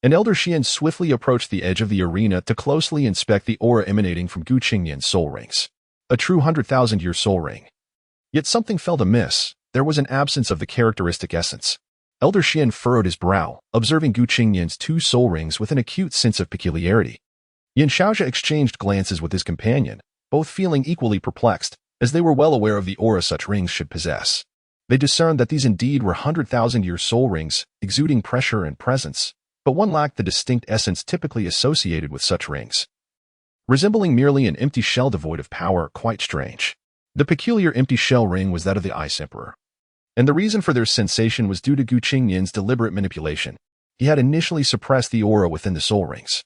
and Elder Xian swiftly approached the edge of the arena to closely inspect the aura emanating from Gu Qingnian's soul rings. A true 100,000-year soul ring. Yet something felt amiss. There was an absence of the characteristic essence. Elder Xian furrowed his brow, observing Gu Qingnian's 2 soul rings with an acute sense of peculiarity. Yin Shaoxia exchanged glances with his companion, both feeling equally perplexed, as they were well aware of the aura such rings should possess. They discerned that these indeed were 100,000-year soul rings, exuding pressure and presence, but one lacked the distinct essence typically associated with such rings, resembling merely an empty shell devoid of power. Quite strange. The peculiar empty shell ring was that of the Ice Emperor, and the reason for their sensation was due to Gu Qingnian's deliberate manipulation. He had initially suppressed the aura within the soul rings,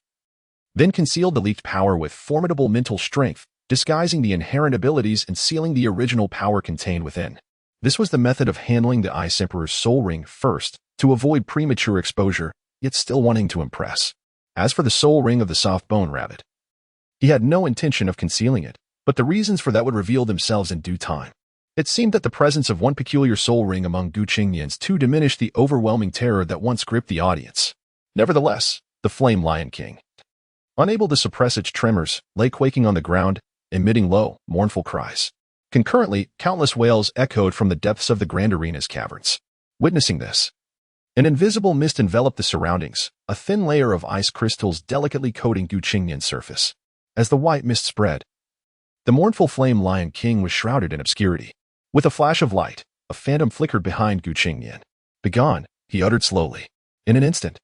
then concealed the leaked power with formidable mental strength, disguising the inherent abilities and sealing the original power contained within. This was the method of handling the Ice Emperor's soul ring first, to avoid premature exposure, yet still wanting to impress. As for the soul ring of the soft-bone rabbit, he had no intention of concealing it, but the reasons for that would reveal themselves in due time. It seemed that the presence of one peculiar soul ring among Qingnians too diminished the overwhelming terror that once gripped the audience. Nevertheless, the Flame Lion King, unable to suppress its tremors, lay quaking on the ground, emitting low, mournful cries. Concurrently, countless wails echoed from the depths of the Grand Arena's caverns. Witnessing this, an invisible mist enveloped the surroundings, a thin layer of ice crystals delicately coating Qingnian's surface. As the white mist spread, the mournful Flame Lion King was shrouded in obscurity. With a flash of light, a phantom flickered behind Qingnian. "Begone," he uttered slowly. In an instant,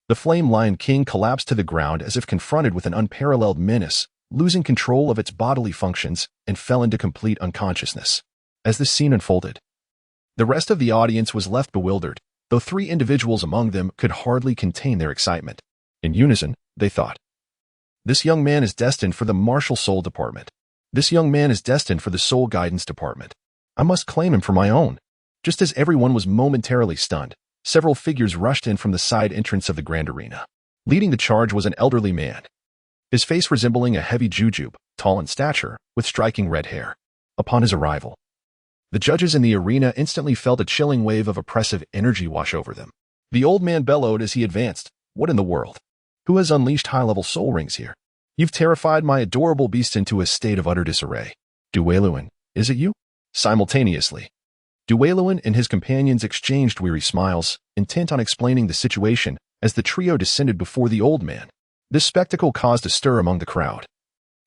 the Flame Lion King collapsed to the ground as if confronted with an unparalleled menace, losing control of its bodily functions, and fell into complete unconsciousness. As this scene unfolded, the rest of the audience was left bewildered, though three individuals among them could hardly contain their excitement. In unison, they thought, "This young man is destined for the Martial Soul Department. This young man is destined for the Soul Guidance Department. I must claim him for my own." Just as everyone was momentarily stunned, several figures rushed in from the side entrance of the Grand Arena. Leading the charge was an elderly man, his face resembling a heavy jujube, tall in stature, with striking red hair. Upon his arrival, the judges in the arena instantly felt a chilling wave of oppressive energy wash over them. The old man bellowed as he advanced, "What in the world? Who has unleashed high-level soul rings here? You've terrified my adorable beast into a state of utter disarray. Dueluan, is it you?" Simultaneously, Dueluan and his companions exchanged weary smiles, intent on explaining the situation as the trio descended before the old man. This spectacle caused a stir among the crowd.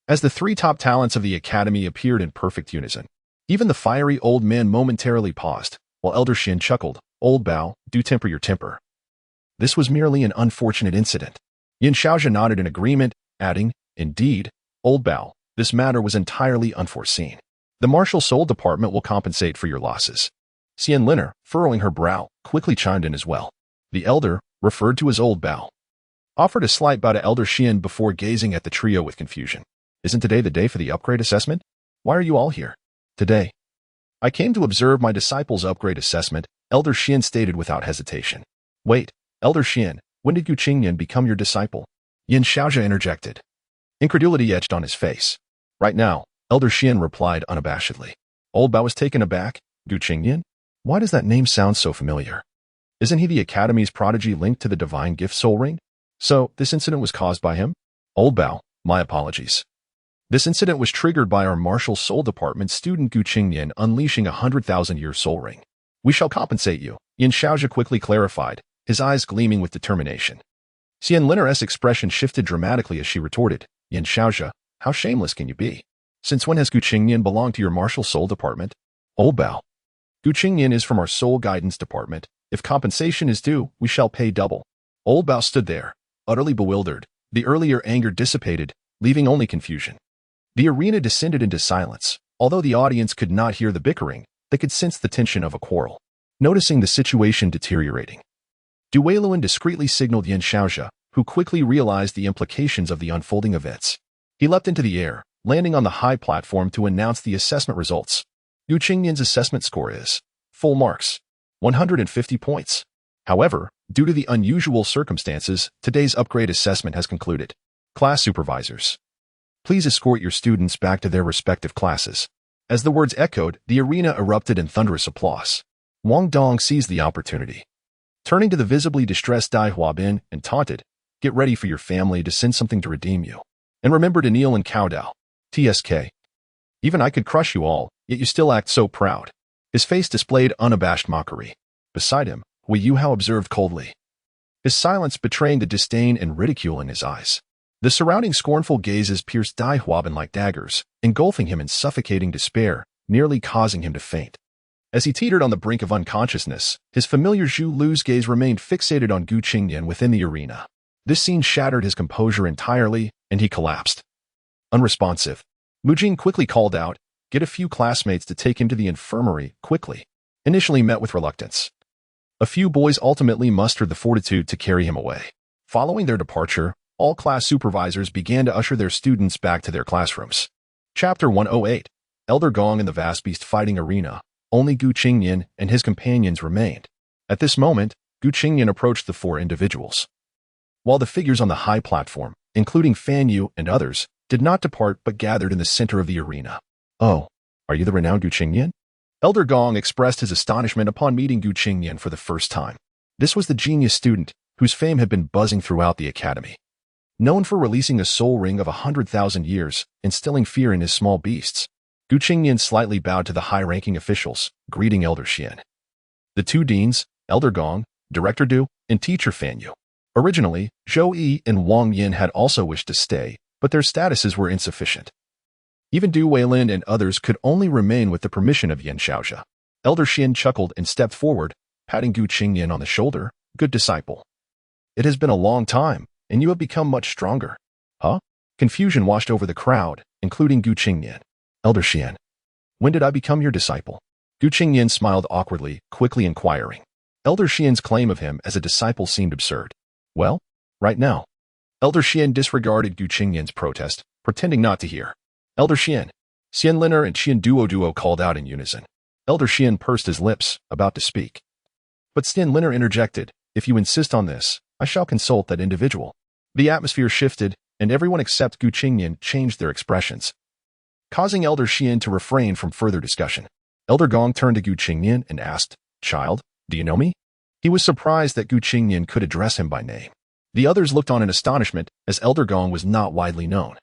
As the three top talents of the academy appeared in perfect unison, even the fiery old man momentarily paused, while Elder Shin chuckled, "Old Bao, do temper your temper. This was merely an unfortunate incident." Yin Xiaozhi nodded in agreement, adding, "Indeed, Old Bao, this matter was entirely unforeseen. The Martial Soul Department will compensate for your losses." Xian Liner, furrowing her brow, quickly chimed in as well. The elder, referred to as Old Bao, offered a slight bow to Elder Xian before gazing at the trio with confusion. "Isn't today the day for the upgrade assessment? Why are you all here?" "Today, I came to observe my disciples' upgrade assessment," Elder Xian stated without hesitation. "Wait, Elder Xian, when did Qingnian become your disciple?" Yin Xiaozhi interjected. Incredulity etched on his face. "Right now," Elder Xian replied unabashedly. Old Bao was taken aback. "Qingnian? Why does that name sound so familiar? Isn't he the Academy's prodigy linked to the Divine Gift Soul Ring? So, this incident was caused by him?" "Old Bao, my apologies. This incident was triggered by our Martial Soul Department student Qingnian unleashing a 100,000-year soul ring. We shall compensate you," Yin Xiaozhi quickly clarified, his eyes gleaming with determination. Xian Liner's expression shifted dramatically as she retorted, "Yin Xiaozhi, how shameless can you be? Since when has Qingnian belonged to your Martial Soul Department?" "Old Bao, Qingnian is from our Soul Guidance Department. If compensation is due, we shall pay double." Old Bao stood there, utterly bewildered. The earlier anger dissipated, leaving only confusion. The arena descended into silence. Although the audience could not hear the bickering, they could sense the tension of a quarrel. Noticing the situation deteriorating, Dueluan discreetly signaled Yin Xiaozhi, who quickly realized the implications of the unfolding events. He leapt into the air, landing on the high platform to announce the assessment results. Qingnian's assessment score is full marks, 150 points. However, due to the unusual circumstances, today's upgrade assessment has concluded. Class supervisors, please escort your students back to their respective classes. As the words echoed, the arena erupted in thunderous applause. Wong Dong seized the opportunity. Turning to the visibly distressed Dai Huabin and taunted, "Get ready for your family to send something to redeem you. And remember to kneel and kowtow. TSK. Even I could crush you all, yet you still act so proud." His face displayed unabashed mockery. Beside him, Hui Yuhao observed coldly, his silence betraying the disdain and ridicule in his eyes. The surrounding scornful gazes pierced Dai Huabin like daggers, engulfing him in suffocating despair, nearly causing him to faint. As he teetered on the brink of unconsciousness, his familiar Zhu Lu's gaze remained fixated on Qingnian within the arena. This scene shattered his composure entirely, and he collapsed. Unresponsive, Mujin quickly called out, "Get a few classmates to take him to the infirmary, quickly." Initially met with reluctance, a few boys ultimately mustered the fortitude to carry him away. Following their departure, all class supervisors began to usher their students back to their classrooms. Chapter 108. Elder Gong in the vast beast fighting arena. Only Gu Qingnian and his companions remained. At this moment, Gu Qingnian approached the four individuals. While the figures on the high platform, including Fan Yu and others, did not depart but gathered in the center of the arena. "Oh, are you the renowned Gu Qingnian?" Elder Gong expressed his astonishment upon meeting Gu Qingnian for the first time. This was the genius student whose fame had been buzzing throughout the academy. Known for releasing a soul ring of 100,000 years, instilling fear in his small beasts, Gu Qingnian slightly bowed to the high-ranking officials, greeting Elder Xian. The two deans, Elder Gong, Director Du, and Teacher Fan Yu. Originally, Zhou Yi and Wang Yin had also wished to stay, but their statuses were insufficient. Even Du Weilin and others could only remain with the permission of Yin Xiaoxia. Elder Xian chuckled and stepped forward, patting Gu Qingnian on the shoulder. "Good disciple. It has been a long time, and you have become much stronger." "Huh?" Confusion washed over the crowd, including Gu Qingnian. "Elder Xian, when did I become your disciple?" Gu Qingnian smiled awkwardly, quickly inquiring. Elder Xian's claim of him as a disciple seemed absurd. "Well, right now." Elder Xian disregarded Gu Qingnian's protest, pretending not to hear. "Elder Xian." Xian Liner and Xian Duo called out in unison. Elder Xian pursed his lips, about to speak. But Xian Liner interjected, "If you insist on this, I shall consult that individual." The atmosphere shifted, and everyone except Gu Qingnian changed their expressions, causing Elder Xian to refrain from further discussion. Elder Gong turned to Gu Qingnian and asked, "Child, do you know me?" He was surprised that Gu Qingnian could address him by name. The others looked on in astonishment, as Elder Gong was not widely known.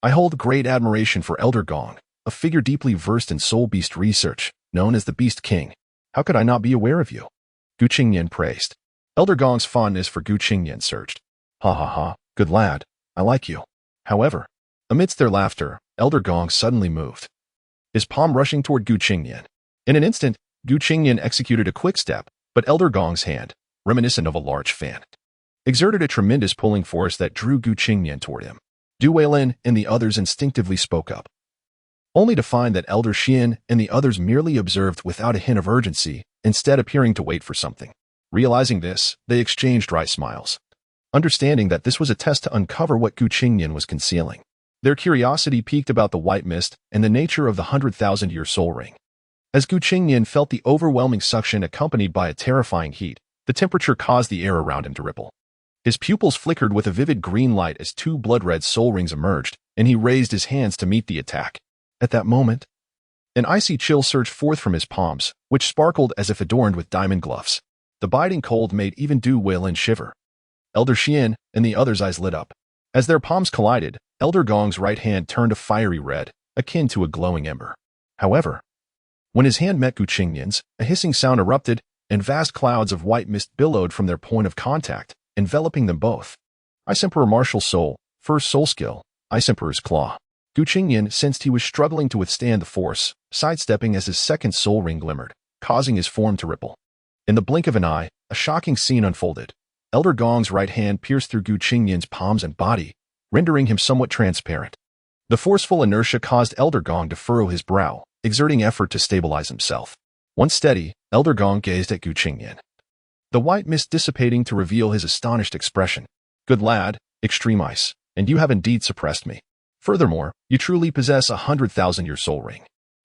"I hold great admiration for Elder Gong, a figure deeply versed in soul beast research, known as the Beast King. How could I not be aware of you?" Gu Qingnian praised. Elder Gong's fondness for Gu Qingnian surged. "Ha ha ha, good lad, I like you." However, amidst their laughter, Elder Gong suddenly moved, his palm rushing toward Gu Qingnian. In an instant, Gu Qingnian executed a quick step, but Elder Gong's hand, reminiscent of a large fan, exerted a tremendous pulling force that drew Gu Qingnian toward him. Du Weilin and the others instinctively spoke up, only to find that Elder Xian and the others merely observed without a hint of urgency, instead appearing to wait for something. Realizing this, they exchanged wry smiles, understanding that this was a test to uncover what Gu Qingnian was concealing. Their curiosity piqued about the white mist and the nature of the 100,000-year soul ring. As Gu Qingnian felt the overwhelming suction accompanied by a terrifying heat, the temperature caused the air around him to ripple. His pupils flickered with a vivid green light as two blood-red soul rings emerged, and he raised his hands to meet the attack. At that moment, an icy chill surged forth from his palms, which sparkled as if adorned with diamond gloves. The biting cold made even Du Weilin shiver. Elder Xian and the others' eyes lit up. As their palms collided, Elder Gong's right hand turned a fiery red, akin to a glowing ember. However, when his hand met Gu Qingnian's, a hissing sound erupted, and vast clouds of white mist billowed from their point of contact, enveloping them both. Ice Emperor Martial Soul, First Soul Skill, Ice Emperor's Claw. Gu Qingnian sensed he was struggling to withstand the force, sidestepping as his second soul ring glimmered, causing his form to ripple. In the blink of an eye, a shocking scene unfolded. Elder Gong's right hand pierced through Gu Qingnian's palms and body, rendering him somewhat transparent. The forceful inertia caused Elder Gong to furrow his brow, exerting effort to stabilize himself. Once steady, Elder Gong gazed at Gu Qingnian, the white mist dissipating to reveal his astonished expression. "Good lad, extreme ice, and you have indeed suppressed me. Furthermore, you truly possess a 100,000-year soul ring."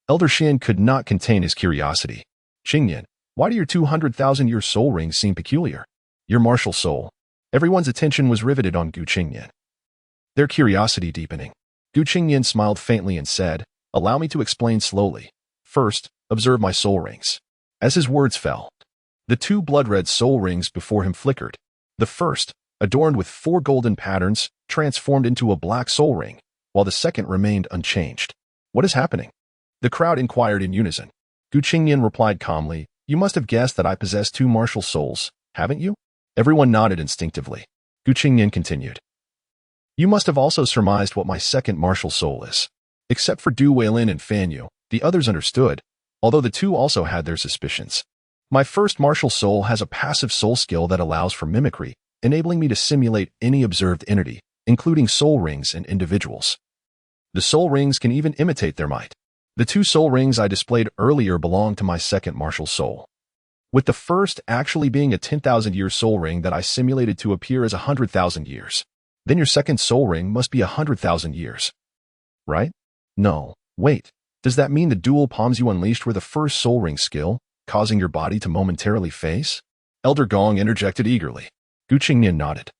Elder Xian could not contain his curiosity. "Qingnian, why do your 200,000-year soul rings seem peculiar?" "Your martial soul." Everyone's attention was riveted on Gu Qingnian, their curiosity deepening. Gu Qingnian smiled faintly and said, "Allow me to explain slowly. First, observe my soul rings." As his words fell, the two blood-red soul rings before him flickered. The first, adorned with 4 golden patterns, transformed into a black soul ring, while the second remained unchanged. "What is happening?" the crowd inquired in unison. Gu Qingnian replied calmly, "You must have guessed that I possess 2 martial souls, haven't you?" Everyone nodded instinctively. Gu Qingnian continued, "You must have also surmised what my second martial soul is." Except for Du Weilin and Fan Yu, the others understood, although the two also had their suspicions. "My first martial soul has a passive soul skill that allows for mimicry, enabling me to simulate any observed entity, including soul rings and individuals. The soul rings can even imitate their might. The 2 soul rings I displayed earlier belong to my second martial soul, with the first actually being a 10,000-year soul ring that I simulated to appear as 100,000 years. Then your second soul ring must be 100,000 years, right?" No, wait. Does that mean the dual palms you unleashed were the first soul ring skill, causing your body to momentarily face? Elder Gong interjected eagerly. Qingnian nodded,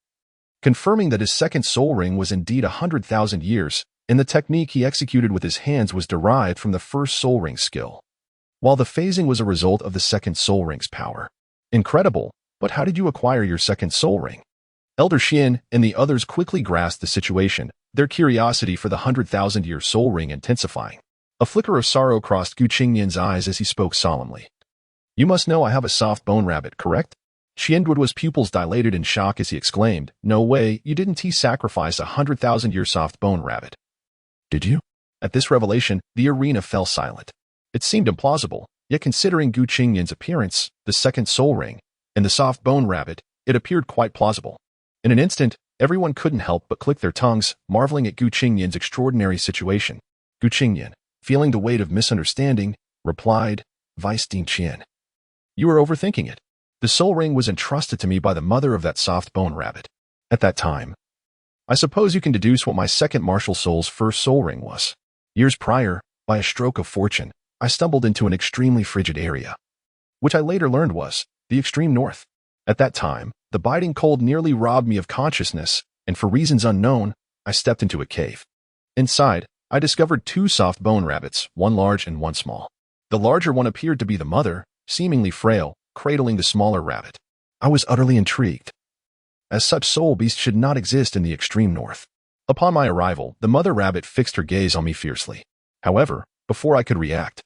confirming that his second soul ring was indeed 100,000 years, and the technique he executed with his hands was derived from the first soul ring skill, while the phasing was a result of the second soul ring's power. Incredible, but how did you acquire your second soul ring? Elder Xian and the others quickly grasped the situation, their curiosity for the 100,000-year soul ring intensifying. A flicker of sorrow crossed Qingnian's eyes as he spoke solemnly. You must know I have a soft bone rabbit, correct? Xianduo's pupils dilated in shock as he exclaimed, No way, you didn't sacrifice a 100,000-year soft bone rabbit. Did you? At this revelation, the arena fell silent. It seemed implausible, yet considering Qingnian's appearance, the second soul ring, and the soft bone rabbit, it appeared quite plausible. In an instant, everyone couldn't help but click their tongues, marveling at Qingnian's extraordinary situation. Qingnian, feeling the weight of misunderstanding, replied, Vice Dean Qian. You are overthinking it. The soul ring was entrusted to me by the mother of that soft bone rabbit. At that time, I suppose you can deduce what my second martial soul's first soul ring was. Years prior, by a stroke of fortune, I stumbled into an extremely frigid area, which I later learned was the extreme north. At that time, the biting cold nearly robbed me of consciousness, and for reasons unknown, I stepped into a cave. Inside, I discovered two soft bone rabbits, one large and one small. The larger one appeared to be the mother, seemingly frail, cradling the smaller rabbit. I was utterly intrigued, as such soul beasts should not exist in the extreme north. Upon my arrival, the mother rabbit fixed her gaze on me fiercely. However, before I could react,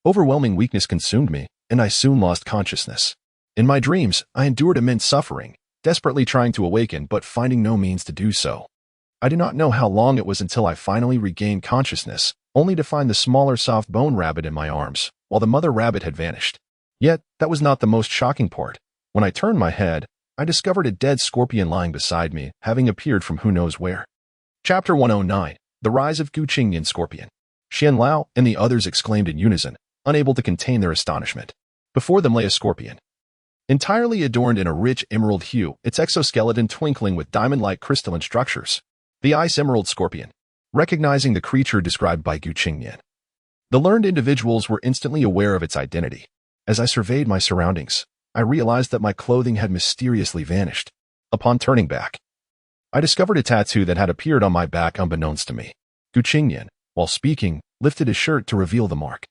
overwhelming weakness consumed me, and I soon lost consciousness. In my dreams, I endured immense suffering, desperately trying to awaken but finding no means to do so. I do not know how long it was until I finally regained consciousness, only to find the smaller soft bone rabbit in my arms, while the mother rabbit had vanished. Yet, that was not the most shocking part. When I turned my head, I discovered a dead scorpion lying beside me, having appeared from who knows where. Chapter 109, The Rise of Qingnian Scorpion. Xian Lao and the others exclaimed in unison, unable to contain their astonishment. Before them lay a scorpion, entirely adorned in a rich emerald hue, its exoskeleton twinkling with diamond-like crystalline structures. The ice emerald scorpion. Recognizing the creature described by Qingnian, the learned individuals were instantly aware of its identity. As I surveyed my surroundings, I realized that my clothing had mysteriously vanished. Upon turning back, I discovered a tattoo that had appeared on my back unbeknownst to me. Qingnian, while speaking, lifted his shirt to reveal the mark.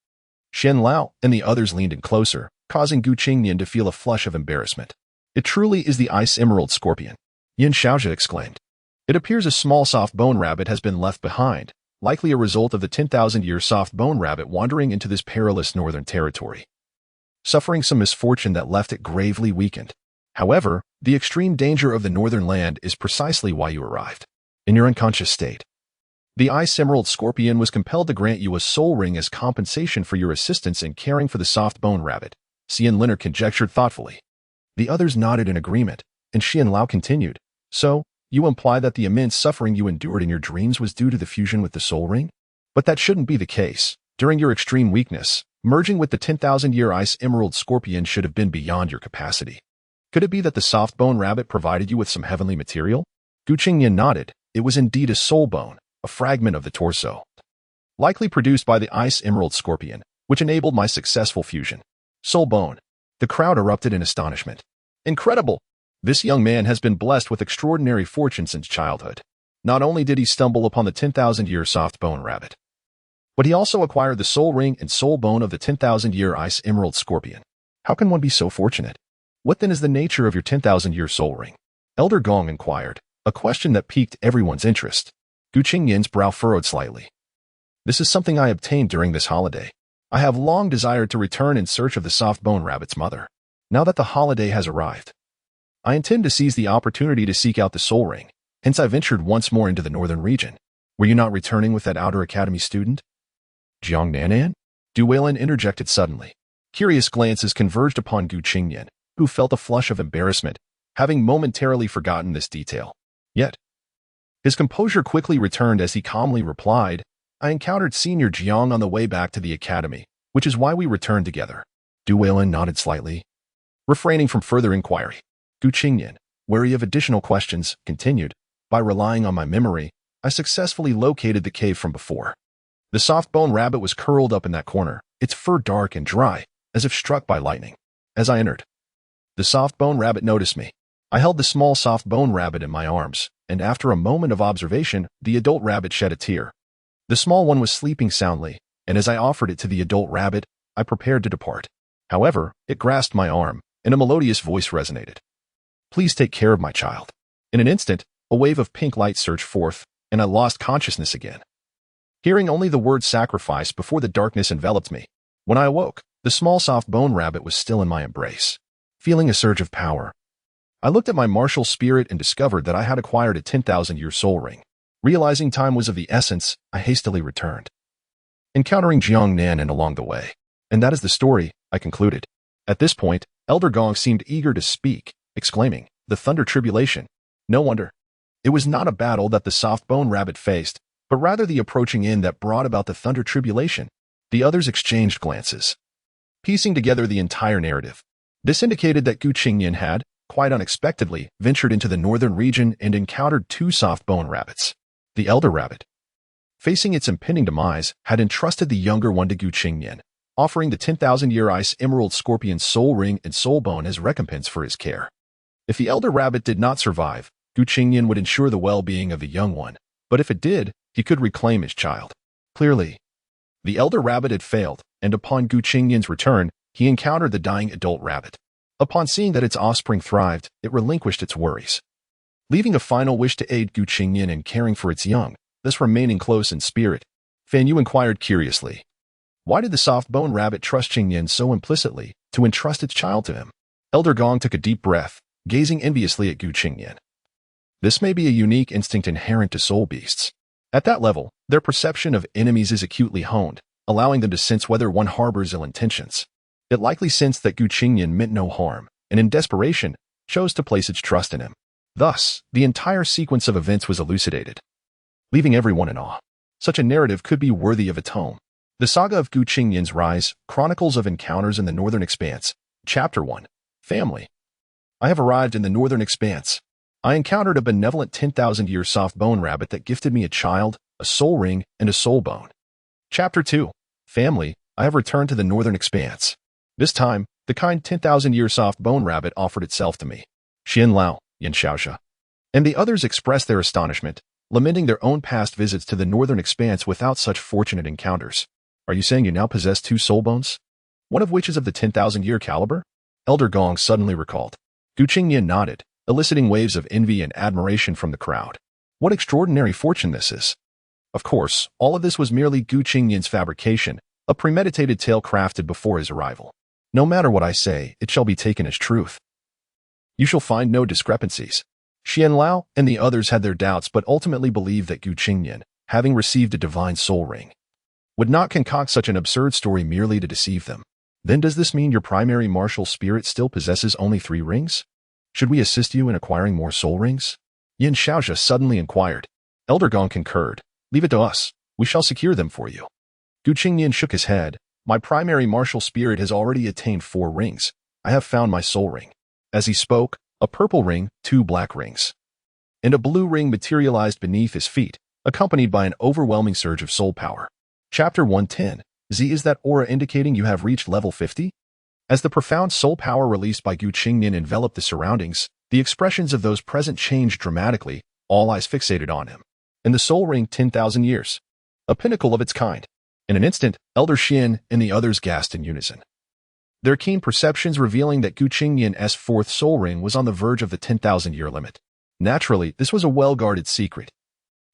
Xian Lao and the others leaned in closer, causing Qingnian to feel a flush of embarrassment. It truly is the ice emerald scorpion, Yin Shaozhe exclaimed. It appears a small soft bone rabbit has been left behind, likely a result of the 10,000-year soft bone rabbit wandering into this perilous northern territory, suffering some misfortune that left it gravely weakened. However, the extreme danger of the northern land is precisely why you arrived. In your unconscious state, the ice emerald scorpion was compelled to grant you a soul ring as compensation for your assistance in caring for the soft bone rabbit, Xian Liner conjectured thoughtfully. The others nodded in agreement, and Xian Lao continued, So, you imply that the immense suffering you endured in your dreams was due to the fusion with the soul ring? But that shouldn't be the case. During your extreme weakness, merging with the 10,000-year ice emerald scorpion should have been beyond your capacity. Could it be that the soft bone rabbit provided you with some heavenly material? Qingnian nodded. It was indeed a soul bone, a fragment of the torso, likely produced by the ice emerald scorpion, which enabled my successful fusion. Soul bone. The crowd erupted in astonishment. Incredible! This young man has been blessed with extraordinary fortune since childhood. Not only did he stumble upon the 10,000-year soft bone rabbit, but he also acquired the soul ring and soul bone of the 10,000-year ice emerald scorpion. How can one be so fortunate? What then is the nature of your 10,000-year soul ring? Elder Gong inquired, a question that piqued everyone's interest. Qingnian's brow furrowed slightly. This is something I obtained during this holiday. I have long desired to return in search of the soft bone rabbit's mother. Now that the holiday has arrived, I intend to seize the opportunity to seek out the soul ring. Hence I ventured once more into the northern region. Were you not returning with that outer academy student? Jiang Nanan? Duel interjected suddenly. Curious glances converged upon Qingnian, who felt a flush of embarrassment, having momentarily forgotten this detail. Yet, his composure quickly returned as he calmly replied, I encountered Senior Jiang on the way back to the academy, which is why we returned together. Duel nodded slightly, refraining from further inquiry. Qingnian, wary of additional questions, continued, By relying on my memory, I successfully located the cave from before. The soft-bone rabbit was curled up in that corner, its fur dark and dry, as if struck by lightning. As I entered, the soft-bone rabbit noticed me. I held the small soft-bone rabbit in my arms, and after a moment of observation, the adult rabbit shed a tear. The small one was sleeping soundly, and as I offered it to the adult rabbit, I prepared to depart. However, it grasped my arm, and a melodious voice resonated. "Please take care of my child." In an instant, a wave of pink light surged forth, and I lost consciousness again. Hearing only the word sacrifice before the darkness enveloped me. When I awoke, the small soft-bone rabbit was still in my embrace. Feeling a surge of power, I looked at my martial spirit and discovered that I had acquired a 10,000-year soul ring. Realizing time was of the essence, I hastily returned, encountering Qingnian and along the way. And that is the story, I concluded. At this point, Elder Gong seemed eager to speak, exclaiming, "The Thunder Tribulation." No wonder. It was not a battle that the soft-bone rabbit faced, but rather the approaching end that brought about the Thunder Tribulation. The others exchanged glances, piecing together the entire narrative. This indicated that Qingnian had, quite unexpectedly, ventured into the northern region and encountered two soft-bone rabbits. The elder rabbit, facing its impending demise, had entrusted the younger one to Qingnian, offering the 10,000-year ice emerald scorpion soul ring and soul bone as recompense for his care. If the elder rabbit did not survive, Qingnian would ensure the well-being of the young one, but if it did, he could reclaim his child. Clearly, the elder rabbit had failed, and upon Qingnian's return, he encountered the dying adult rabbit. Upon seeing that its offspring thrived, it relinquished its worries, leaving a final wish to aid Qingnian in caring for its young, thus remaining close in spirit. Fan Yu inquired curiously, why did the soft-bone rabbit trust Qingnian so implicitly to entrust its child to him? Elder Gong took a deep breath, gazing enviously at Qingnian. This may be a unique instinct inherent to soul beasts. At that level, their perception of enemies is acutely honed, allowing them to sense whether one harbors ill intentions. It likely sensed that Qingnian meant no harm, and in desperation, chose to place its trust in him. Thus, the entire sequence of events was elucidated, leaving everyone in awe. Such a narrative could be worthy of a tome. The Saga of Qingnian's Rise, Chronicles of Encounters in the Northern Expanse, Chapter 1, Family. I have arrived in the Northern Expanse. I encountered a benevolent 10,000-year soft-bone rabbit that gifted me a child, a soul ring, and a soul bone. Chapter 2, Family. I have returned to the Northern Expanse. This time, the kind 10,000-year soft-bone rabbit offered itself to me. Xian Lao, Yan Xiaoxia, and the others expressed their astonishment, lamenting their own past visits to the Northern Expanse without such fortunate encounters. Are you saying you now possess two soul bones? One of which is of the 10,000-year caliber? Elder Gong suddenly recalled. Qingnian nodded, eliciting waves of envy and admiration from the crowd. What extraordinary fortune this is! Of course, all of this was merely Qingnian's fabrication, a premeditated tale crafted before his arrival. No matter what I say, it shall be taken as truth. You shall find no discrepancies. Xian Lao and the others had their doubts but ultimately believed that Qingnian, having received a divine soul ring, would not concoct such an absurd story merely to deceive them. Then does this mean your primary martial spirit still possesses only 3 rings? Should we assist you in acquiring more soul rings? Yan Xiaoxia suddenly inquired. Elder Gong concurred. Leave it to us. We shall secure them for you. Qingnian shook his head. My primary martial spirit has already attained 4 rings. I have found my soul ring. As he spoke, a purple ring, 2 black rings, and a blue ring materialized beneath his feet, accompanied by an overwhelming surge of soul power. Chapter 110. Z, is that aura indicating you have reached level 50? As the profound soul power released by Qingnian enveloped the surroundings, the expressions of those present changed dramatically, all eyes fixated on him. And the soul ring 10,000 years. A pinnacle of its kind. In an instant, Elder Xian and the others gasped in unison, their keen perceptions revealing that Qingnian's 4th soul ring was on the verge of the 10,000-year limit. Naturally, this was a well-guarded secret.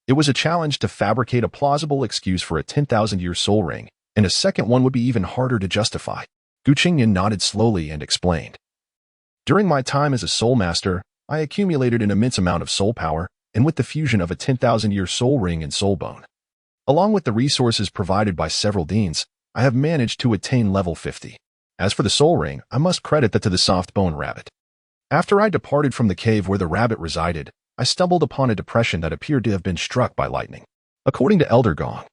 It was a challenge to fabricate a plausible excuse for a 10,000-year soul ring, and a second one would be even harder to justify. Qingnian nodded slowly and explained. During my time as a soul master, I accumulated an immense amount of soul power, and with the fusion of a 10,000-year soul ring and soul bone, along with the resources provided by several deans, I have managed to attain level 50. As for the soul ring, I must credit that to the soft-bone rabbit. After I departed from the cave where the rabbit resided, I stumbled upon a depression that appeared to have been struck by lightning. According to Elder Gong,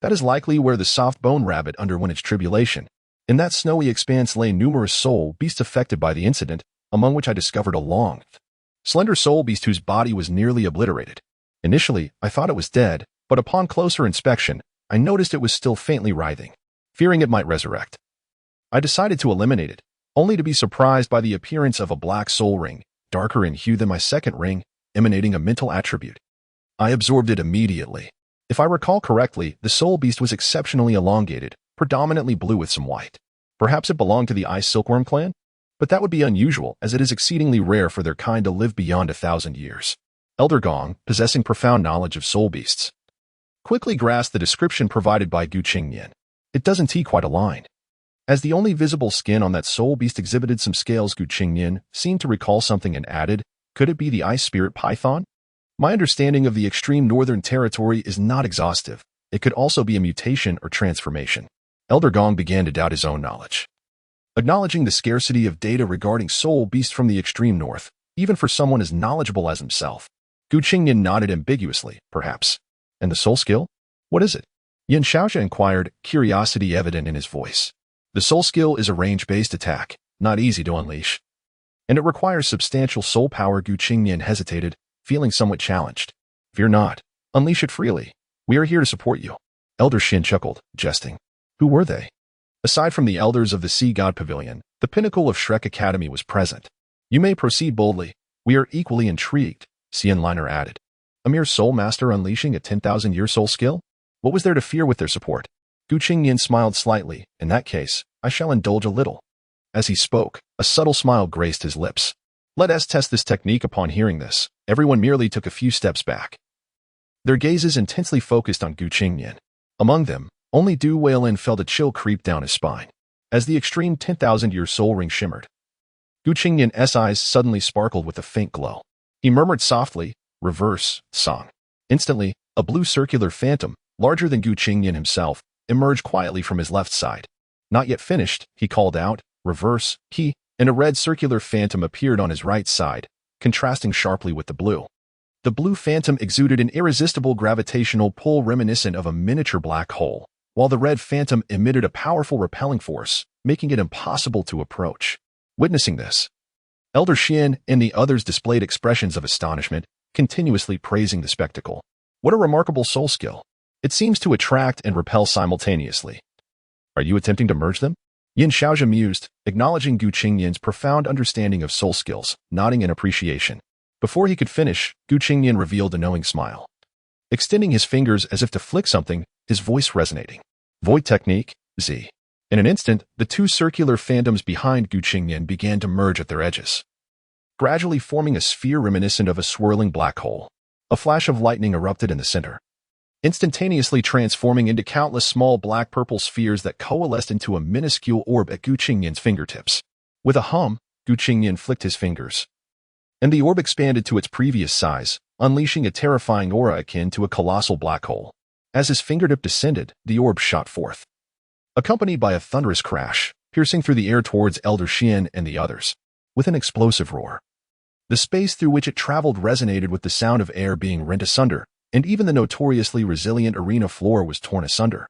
that is likely where the soft-bone rabbit underwent its tribulation. In that snowy expanse lay numerous soul beasts affected by the incident, among which I discovered a long, slender soul beast whose body was nearly obliterated. Initially, I thought it was dead, but upon closer inspection, I noticed it was still faintly writhing, fearing it might resurrect. I decided to eliminate it, only to be surprised by the appearance of a black soul ring, darker in hue than my second ring, emanating a mental attribute. I absorbed it immediately. If I recall correctly, the soul beast was exceptionally elongated, predominantly blue with some white. Perhaps it belonged to the ice silkworm clan? But that would be unusual, as it is exceedingly rare for their kind to live beyond 1,000 years. Elder Gong, possessing profound knowledge of soul beasts, quickly grasped the description provided by Qingnian. It doesn't quite align. As the only visible skin on that soul beast exhibited some scales, Qingnian seemed to recall something and added, could it be the ice spirit python? My understanding of the extreme northern territory is not exhaustive. It could also be a mutation or transformation. Elder Gong began to doubt his own knowledge. Acknowledging the scarcity of data regarding soul beasts from the extreme north, even for someone as knowledgeable as himself, Qingnian nodded ambiguously, perhaps. And the soul skill? What is it? Yin Xiaoxia inquired, curiosity evident in his voice. The soul skill is a range-based attack, not easy to unleash. And it requires substantial soul power. Qingnian hesitated, feeling somewhat challenged. Fear not. Unleash it freely. We are here to support you. Elder Xin chuckled, jesting. Who were they? Aside from the elders of the Sea God Pavilion, the pinnacle of Shrek Academy was present. You may proceed boldly. We are equally intrigued, Xian Liner added. A mere soul master unleashing a 10,000-year soul skill? What was there to fear with their support? Qingnian smiled slightly. In that case, I shall indulge a little. As he spoke, a subtle smile graced his lips. Let us test this technique. Upon hearing this, everyone merely took a few steps back. Their gazes intensely focused on Qingnian. Among them, only Du Weilin felt a chill creep down his spine. As the extreme 10,000-year soul ring shimmered, Qingnian's eyes suddenly sparkled with a faint glow. He murmured softly, reverse, song. Instantly, a blue circular phantom, larger than Qingnian himself, emerged quietly from his left side. Not yet finished, he called out, reverse, key, and a red circular phantom appeared on his right side, contrasting sharply with the blue. The blue phantom exuded an irresistible gravitational pull reminiscent of a miniature black hole, while the red phantom emitted a powerful repelling force, making it impossible to approach. Witnessing this, Elder Xian and the others displayed expressions of astonishment, continuously praising the spectacle. What a remarkable soul skill. It seems to attract and repel simultaneously. Are you attempting to merge them? Yin Xiaoxia mused, acknowledging Qingnian's profound understanding of soul skills, nodding in appreciation. Before he could finish, Qingnian revealed a knowing smile. Extending his fingers as if to flick something, his voice resonating. Void technique, Z. In an instant, the two circular phantoms behind Qingnian began to merge at their edges, gradually forming a sphere reminiscent of a swirling black hole. A flash of lightning erupted in the center, instantaneously transforming into countless small black-purple spheres that coalesced into a minuscule orb at Qingnian's fingertips. With a hum, Qingnian flicked his fingers, and the orb expanded to its previous size, unleashing a terrifying aura akin to a colossal black hole. As his fingertip descended, the orb shot forth, accompanied by a thunderous crash, piercing through the air towards Elder Xian and the others. With an explosive roar, the space through which it traveled resonated with the sound of air being rent asunder, and even the notoriously resilient arena floor was torn asunder,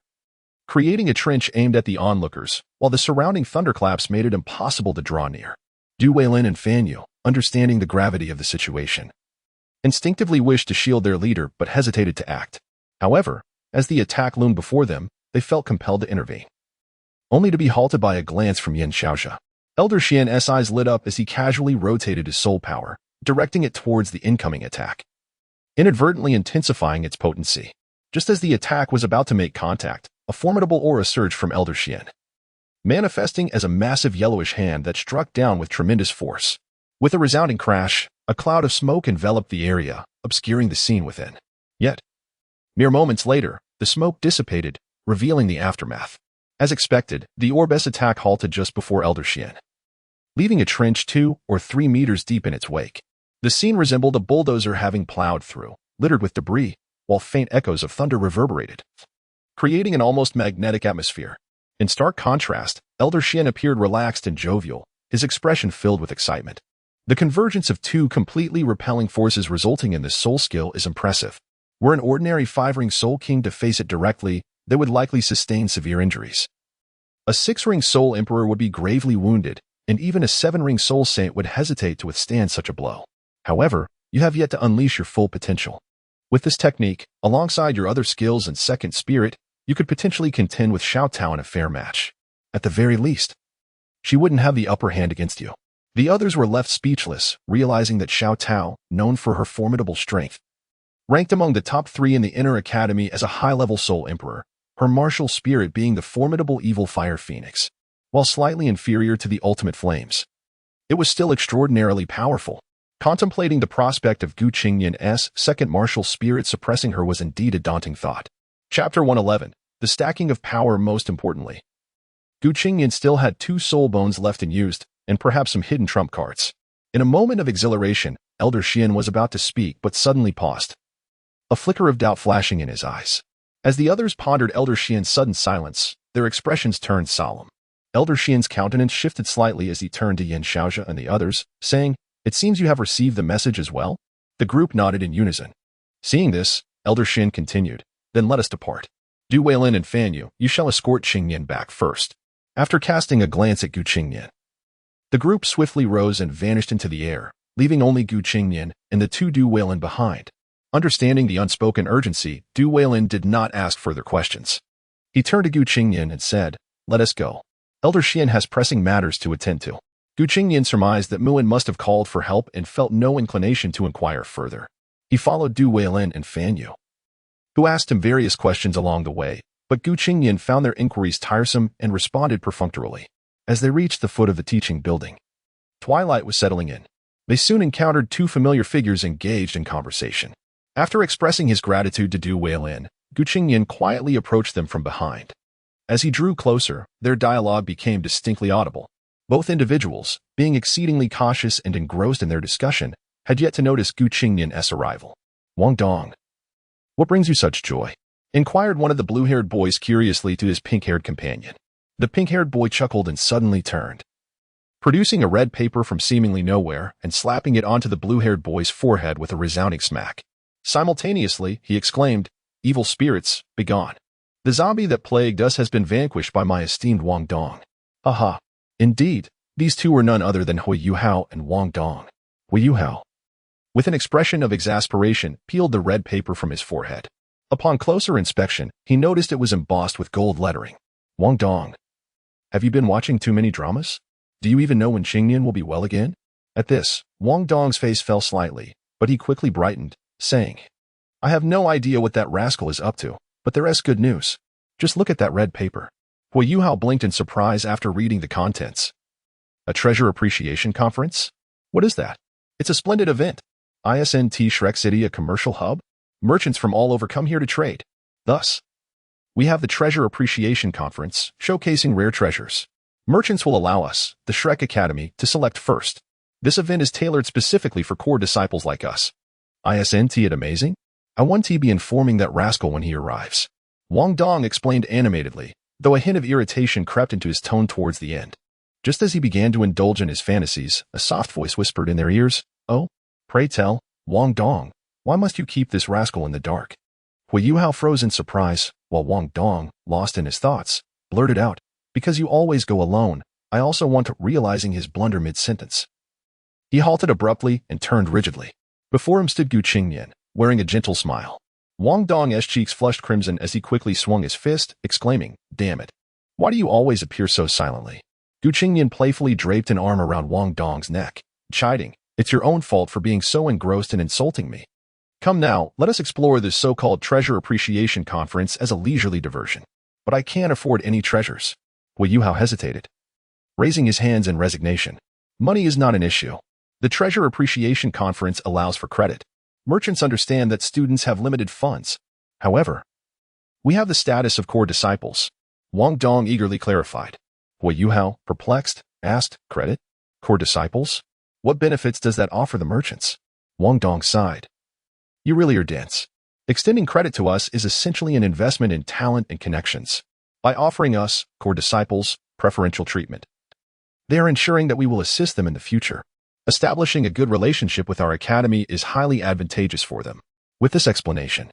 creating a trench aimed at the onlookers, while the surrounding thunderclaps made it impossible to draw near. Du Weilin and Fan Yu, understanding the gravity of the situation, instinctively wished to shield their leader but hesitated to act. However, as the attack loomed before them, they felt compelled to intervene, only to be halted by a glance from Yin Xiaoxia. Elder Xian's eyes lit up as he casually rotated his soul power, directing it towards the incoming attack, inadvertently intensifying its potency. Just as the attack was about to make contact, a formidable aura surged from Elder Xian, manifesting as a massive yellowish hand that struck down with tremendous force. With a resounding crash, a cloud of smoke enveloped the area, obscuring the scene within. Yet, mere moments later, the smoke dissipated, revealing the aftermath. As expected, the orb's attack halted just before Elder Xian, leaving a trench 2 or 3 meters deep in its wake. The scene resembled a bulldozer having plowed through, littered with debris, while faint echoes of thunder reverberated, creating an almost magnetic atmosphere. In stark contrast, Elder Xian appeared relaxed and jovial, his expression filled with excitement. The convergence of two completely repelling forces resulting in this soul skill is impressive. Were an ordinary 5-ring Soul King to face it directly, they would likely sustain severe injuries. A 6-ring Soul Emperor would be gravely wounded, and even a 7-ring Soul Saint would hesitate to withstand such a blow. However, you have yet to unleash your full potential. With this technique, alongside your other skills and second spirit, You could potentially contend with Xiao Tao in a fair match. At the very least, she wouldn't have the upper hand against you. The others were left speechless, realizing that Xiao Tao, known for her formidable strength, ranked among the top 3 in the Inner Academy as a high-level Soul Emperor, her martial spirit being the formidable evil Fire Phoenix, while slightly inferior to the Ultimate Flames. It was still extraordinarily powerful. Contemplating the prospect of Gu Qingnian's second martial spirit suppressing her was indeed a daunting thought. Chapter 111. The Stacking of Power. Most importantly, Gu Qingnian still had 2 soul bones left unused, and perhaps some hidden trump cards. In a moment of exhilaration, Elder Xian was about to speak but suddenly paused, a flicker of doubt flashing in his eyes. As the others pondered Elder Xian's sudden silence, their expressions turned solemn. Elder Xian's countenance shifted slightly as he turned to Yin Xiaozhi and the others, saying, "It seems you have received the message as well?" The group nodded in unison. Seeing this, Elder Xian continued, "Then let us depart. Du Weilin and Fan Yu, you shall escort Qingnian back first." After casting a glance at Gu Qingnian, the group swiftly rose and vanished into the air, leaving only Gu Qingnian and the 2 Du Weilin behind. Understanding the unspoken urgency, Du Weilin did not ask further questions. He turned to Gu Qingnian and said, "Let us go. Elder Xian has pressing matters to attend to." Gu Qingnian surmised that Muin must have called for help and felt no inclination to inquire further. He followed Du Weilin and Fan Yu, who asked him various questions along the way, but Gu Qingnian found their inquiries tiresome and responded perfunctorily. As they reached the foot of the teaching building, twilight was settling in. They soon encountered 2 familiar figures engaged in conversation. After expressing his gratitude to Du Weilin, Gu Qingnian quietly approached them from behind. As he drew closer, their dialogue became distinctly audible. Both individuals, being exceedingly cautious and engrossed in their discussion, had yet to notice Gu Qingnian's arrival. "Wong Dong, what brings you such joy?" inquired one of the blue-haired boys curiously to his pink-haired companion. The pink-haired boy chuckled and suddenly turned, producing a red paper from seemingly nowhere and slapping it onto the blue-haired boy's forehead with a resounding smack. Simultaneously, he exclaimed, "Evil spirits, begone. The zombie that plagued us has been vanquished by my esteemed Wong Dong." Aha. Indeed, these 2 were none other than Hui Yuhao and Wong Dong. Hui Yuhao, with an expression of exasperation, peeled the red paper from his forehead. Upon closer inspection, he noticed it was embossed with gold lettering. "Wong Dong, have you been watching too many dramas? Do you even know when Qingnian will be well again?" At this, Wong Dong's face fell slightly, but he quickly brightened, saying, "I have no idea what that rascal is up to, but there is good news. Just look at that red paper." Hui Yuhao blinked in surprise after reading the contents. "A treasure appreciation conference? What is that?" "It's a splendid event. Isn't Shrek City a commercial hub? Merchants from all over come here to trade. Thus, we have the Treasure Appreciation Conference, showcasing rare treasures. Merchants will allow us, the Shrek Academy, to select first. This event is tailored specifically for core disciples like us. Isn't it amazing? I want to be informing that rascal when he arrives." Wong Dong explained animatedly, though a hint of irritation crept into his tone towards the end. Just as he began to indulge in his fantasies, a soft voice whispered in their ears, "Oh, pray tell, Wong Dong, why must you keep this rascal in the dark?" Hui Yuhao froze in surprise, while Wong Dong, lost in his thoughts, blurted out, "Because you always go alone, I also want to," realizing his blunder mid-sentence. He halted abruptly and turned rigidly. Before him stood Gu Qingnian, wearing a gentle smile. Wong Dong's cheeks flushed crimson as he quickly swung his fist, exclaiming, "Damn it. Why do you always appear so silently?" Gu Qingnian playfully draped an arm around Wong Dong's neck, chiding, "It's your own fault for being so engrossed in insulting me. Come now, let us explore this so-called Treasure Appreciation Conference as a leisurely diversion." "But I can't afford any treasures." Hui Yuhao hesitated, raising his hands in resignation. "Money is not an issue. The Treasure Appreciation Conference allows for credit. Merchants understand that students have limited funds. However, we have the status of core disciples." Wong Dong eagerly clarified. Hui Yuhao, perplexed, asked, "Credit? Core disciples? What benefits does that offer the merchants?" Wong Dong sighed. "You really are dense. Extending credit to us is essentially an investment in talent and connections. By offering us, core disciples, preferential treatment, they are ensuring that we will assist them in the future. Establishing a good relationship with our academy is highly advantageous for them." With this explanation,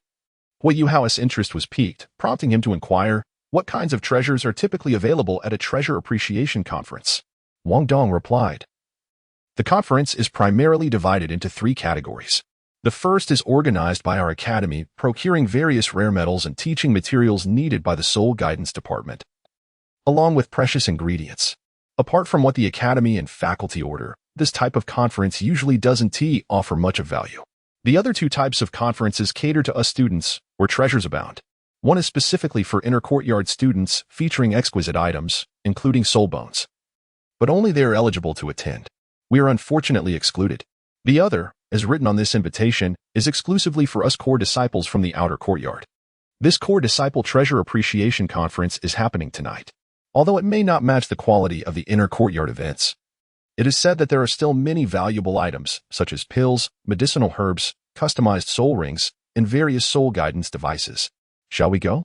Hui Yuhao's interest was piqued, prompting him to inquire, "What kinds of treasures are typically available at a treasure appreciation conference?" Wong Dong replied, "The conference is primarily divided into 3 categories. The first is organized by our academy, procuring various rare metals and teaching materials needed by the Soul Guidance Department, along with precious ingredients. Apart from what the academy and faculty order, this type of conference usually doesn't offer much of value. The other two types of conferences cater to us students, where treasures abound. One is specifically for inner courtyard students, featuring exquisite items, including soul bones. But only they are eligible to attend. We are unfortunately excluded. The other, as written on this invitation, is exclusively for us core disciples from the outer courtyard. This core disciple treasure appreciation conference is happening tonight. Although it may not match the quality of the inner courtyard events, it is said that there are still many valuable items, such as pills, medicinal herbs, customized soul rings, and various soul guidance devices. Shall we go?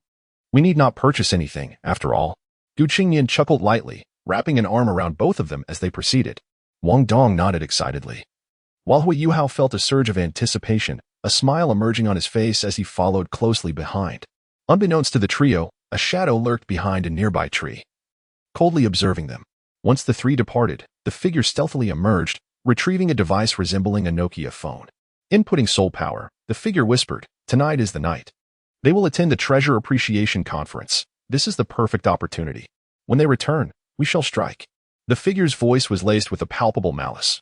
We need not purchase anything, after all. Qingnian chuckled lightly, wrapping an arm around both of them as they proceeded. Wong Dong nodded excitedly, while Hui Yuhao felt a surge of anticipation, a smile emerging on his face as he followed closely behind. Unbeknownst to the trio, a shadow lurked behind a nearby tree, coldly observing them. Once the three departed, the figure stealthily emerged, retrieving a device resembling a Nokia phone. Inputting soul power, the figure whispered, "Tonight is the night. They will attend the Treasure Appreciation Conference. This is the perfect opportunity. When they return, we shall strike." The figure's voice was laced with a palpable malice,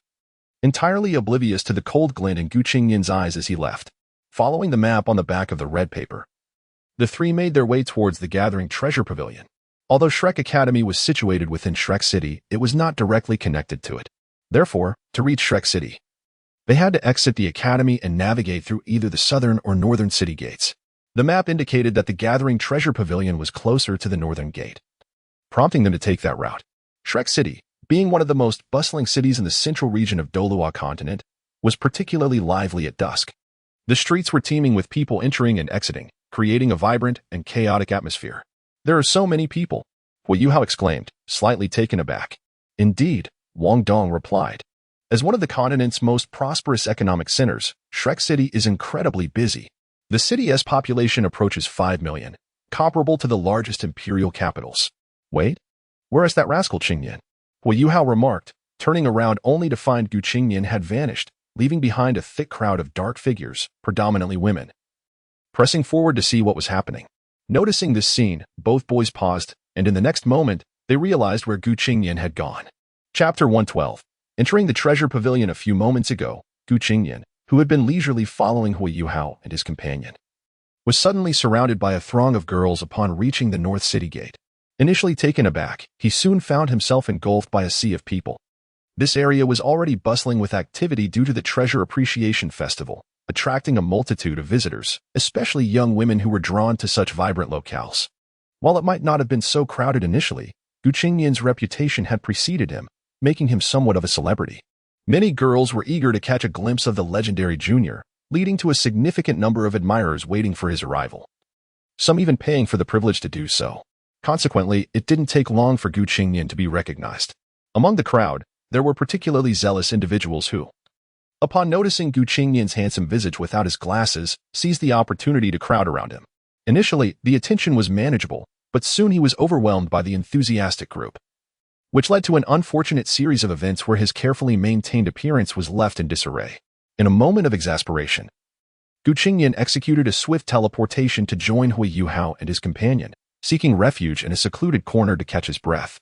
entirely oblivious to the cold glint in Qingnian's eyes as he left. Following the map on the back of the red paper, the three made their way towards the gathering treasure pavilion. Although Shrek Academy was situated within Shrek City, it was not directly connected to it. Therefore, to reach Shrek City, they had to exit the academy and navigate through either the southern or northern city gates. The map indicated that the gathering treasure pavilion was closer to the northern gate, prompting them to take that route. Shrek City, being one of the most bustling cities in the central region of Douluo continent, was particularly lively at dusk. The streets were teeming with people entering and exiting, creating a vibrant and chaotic atmosphere. "There are so many people," Hui Yuhao exclaimed, slightly taken aback. "Indeed," Wong Dong replied. "As one of the continent's most prosperous economic centers, Shrek City is incredibly busy. The city's population approaches 5 million, comparable to the largest imperial capitals." "Wait, where is that rascal Qingnian?" Hui Yuhao remarked, turning around only to find Qingnian had vanished, leaving behind a thick crowd of dark figures, predominantly women, pressing forward to see what was happening. Noticing this scene, both boys paused, and in the next moment, they realized where Qingnian had gone. Chapter 112. Entering the treasure pavilion a few moments ago, Qingnian, who had been leisurely following Hui Yuhao and his companion, was suddenly surrounded by a throng of girls upon reaching the North City Gate. Initially taken aback, he soon found himself engulfed by a sea of people. This area was already bustling with activity due to the Treasure Appreciation Festival, attracting a multitude of visitors, especially young women who were drawn to such vibrant locales. While it might not have been so crowded initially, Qingnian's reputation had preceded him, making him somewhat of a celebrity. Many girls were eager to catch a glimpse of the legendary junior, leading to a significant number of admirers waiting for his arrival, some even paying for the privilege to do so. Consequently, it didn't take long for Qingnian to be recognized. Among the crowd, there were particularly zealous individuals who, upon noticing Qingnian's handsome visage without his glasses, seized the opportunity to crowd around him. Initially, the attention was manageable, but soon he was overwhelmed by the enthusiastic group, which led to an unfortunate series of events where his carefully maintained appearance was left in disarray. In a moment of exasperation, Qingnian executed a swift teleportation to join Hui Yuhao and his companion, seeking refuge in a secluded corner to catch his breath.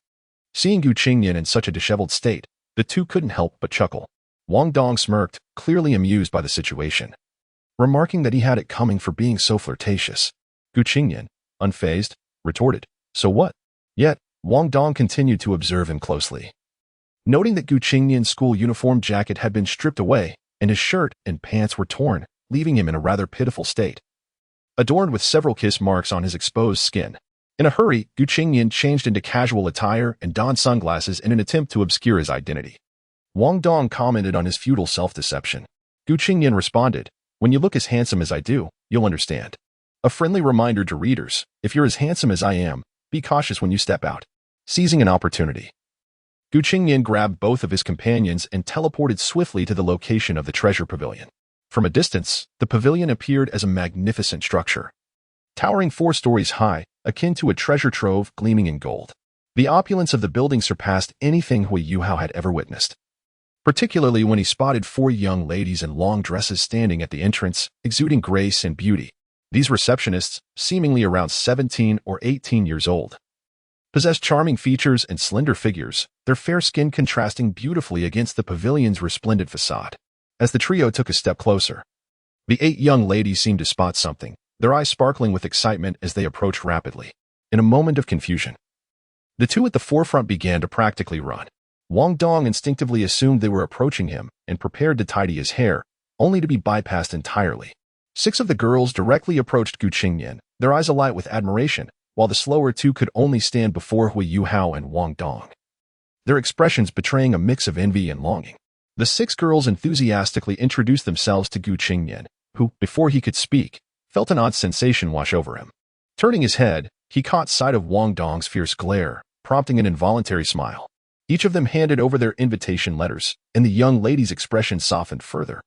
Seeing Qingnian in such a disheveled state, the two couldn't help but chuckle. Wong Dong smirked, clearly amused by the situation, remarking that he had it coming for being so flirtatious. Qingnian, unfazed, retorted, "So what?" Yet, Wong Dong continued to observe him closely, noting that Qingnian's school uniform jacket had been stripped away, and his shirt and pants were torn, leaving him in a rather pitiful state, adorned with several kiss marks on his exposed skin. In a hurry, Qingnian changed into casual attire and donned sunglasses in an attempt to obscure his identity. Wong Dong commented on his futile self-deception. Qingnian responded, "When you look as handsome as I do, you'll understand." A friendly reminder to readers, if you're as handsome as I am, be cautious when you step out. Seizing an opportunity, Qingnian grabbed both of his companions and teleported swiftly to the location of the treasure pavilion. From a distance, the pavilion appeared as a magnificent structure, towering 4 stories high, akin to a treasure trove gleaming in gold. The opulence of the building surpassed anything Hui Yuhao had ever witnessed. particularly when he spotted 4 young ladies in long dresses standing at the entrance, exuding grace and beauty. These receptionists, seemingly around 17 or 18 years old, possessed charming features and slender figures, their fair skin contrasting beautifully against the pavilion's resplendent facade. As the trio took a step closer, the 8 young ladies seemed to spot something, their eyes sparkling with excitement as they approached rapidly. In a moment of confusion, the 2 at the forefront began to practically run. Wong Dong instinctively assumed they were approaching him and prepared to tidy his hair, only to be bypassed entirely. 6 of the girls directly approached Qingnian, their eyes alight with admiration, while the slower 2 could only stand before Hui Yuhao and Wong Dong, their expressions betraying a mix of envy and longing. The 6 girls enthusiastically introduced themselves to Qingnian, who, before he could speak, felt an odd sensation wash over him. Turning his head, he caught sight of Wong Dong's fierce glare, prompting an involuntary smile. Each of them handed over their invitation letters, and the young lady's expression softened further.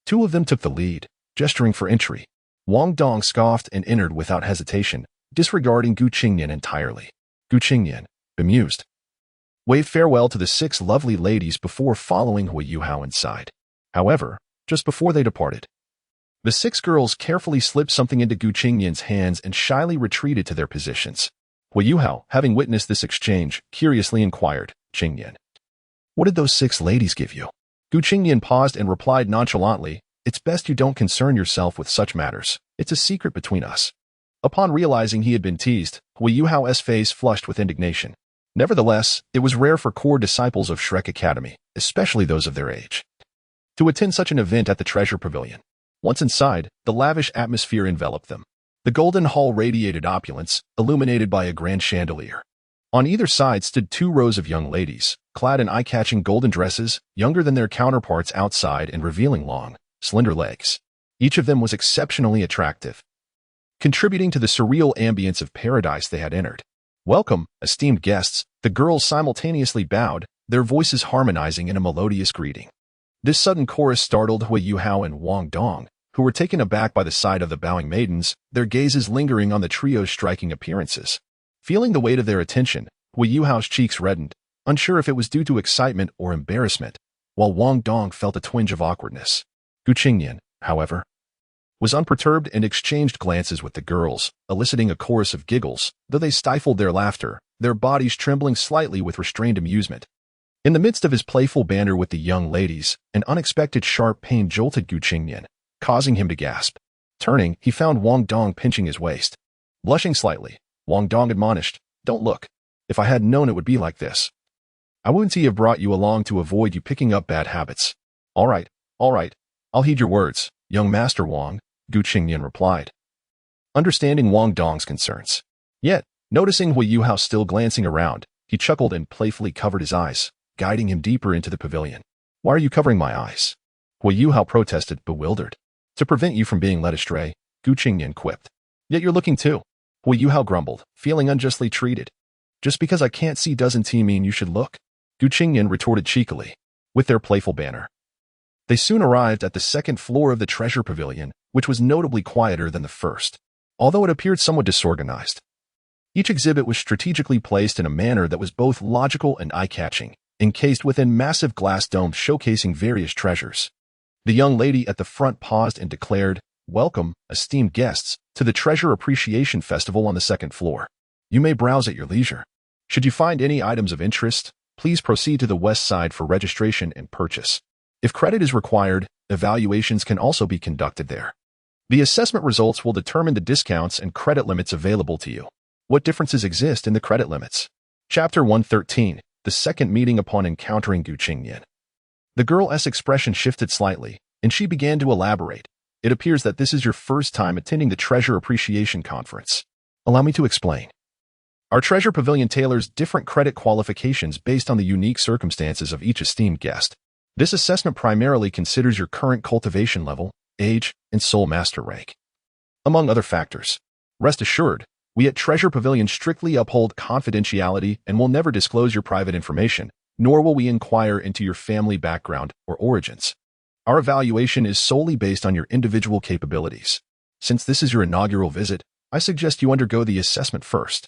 2 of them took the lead, gesturing for entry. Wong Dong scoffed and entered without hesitation, disregarding Qingnian entirely. Qingnian, bemused, waved farewell to the 6 lovely ladies before following Hui Yuhao inside. However, just before they departed, the 6 girls carefully slipped something into Qingnian's hands and shyly retreated to their positions. Hui Yuhao, having witnessed this exchange, curiously inquired, "Qingnian, what did those 6 ladies give you?" Qingnian paused and replied nonchalantly, "It's best you don't concern yourself with such matters. It's a secret between us." Upon realizing he had been teased, Hui Yuhao's face flushed with indignation. Nevertheless, it was rare for core disciples of Shrek Academy, especially those of their age, to attend such an event at the Treasure Pavilion. Once inside, the lavish atmosphere enveloped them. The golden hall radiated opulence, illuminated by a grand chandelier. On either side stood 2 rows of young ladies, clad in eye-catching golden dresses, younger than their counterparts outside and revealing long, slender legs. Each of them was exceptionally attractive, contributing to the surreal ambience of paradise they had entered. "Welcome, esteemed guests," the girls simultaneously bowed, their voices harmonizing in a melodious greeting. This sudden chorus startled Hui Yuhao and Wong Dong, who were taken aback by the sight of the bowing maidens, their gazes lingering on the trio's striking appearances. Feeling the weight of their attention, Hui Yuhao's cheeks reddened, unsure if it was due to excitement or embarrassment, while Wong Dong felt a twinge of awkwardness. Qingnian, however, was unperturbed and exchanged glances with the girls, eliciting a chorus of giggles, though they stifled their laughter, their bodies trembling slightly with restrained amusement. In the midst of his playful banter with the young ladies, an unexpected sharp pain jolted Qingnian, causing him to gasp. Turning, he found Wong Dong pinching his waist. Blushing slightly, Wong Dong admonished, "Don't look. If I had known it would be like this, I wouldn't have brought you along to avoid you picking up bad habits." All right, I'll heed your words, young Master Wong," Qingnian replied, understanding Wong Dong's concerns. Yet, noticing Hui Yuhao still glancing around, he chuckled and playfully covered his eyes, guiding him deeper into the pavilion. "Why are you covering my eyes?" Hui Yuhao protested, bewildered. "To prevent you from being led astray," Qingnian quipped. "Yet you're looking too," Hui Yuhao grumbled, feeling unjustly treated. "Just because I can't see doesn't mean you should look," Qingnian retorted cheekily. With their playful banter, they soon arrived at the 2nd floor of the Treasure Pavilion, which was notably quieter than the first, although it appeared somewhat disorganized. Each exhibit was strategically placed in a manner that was both logical and eye-catching, encased within massive glass domes showcasing various treasures. The young lady at the front paused and declared, "Welcome, esteemed guests, to the Treasure Appreciation Festival on the 2nd floor. You may browse at your leisure. Should you find any items of interest, please proceed to the west side for registration and purchase. If credit is required, evaluations can also be conducted there. The assessment results will determine the discounts and credit limits available to you. What differences exist in the credit limits?" Chapter 113, the second meeting upon encountering Qingnian. The girl's expression shifted slightly, and she began to elaborate. "It appears that this is your first time attending the Treasure Appreciation Conference. Allow me to explain. Our Treasure Pavilion tailors different credit qualifications based on the unique circumstances of each esteemed guest. This assessment primarily considers your current cultivation level, age, and soul master rank, among other factors. Rest assured, we at Treasure Pavilion strictly uphold confidentiality and will never disclose your private information, nor will we inquire into your family background or origins. Our evaluation is solely based on your individual capabilities. Since this is your inaugural visit, I suggest you undergo the assessment first.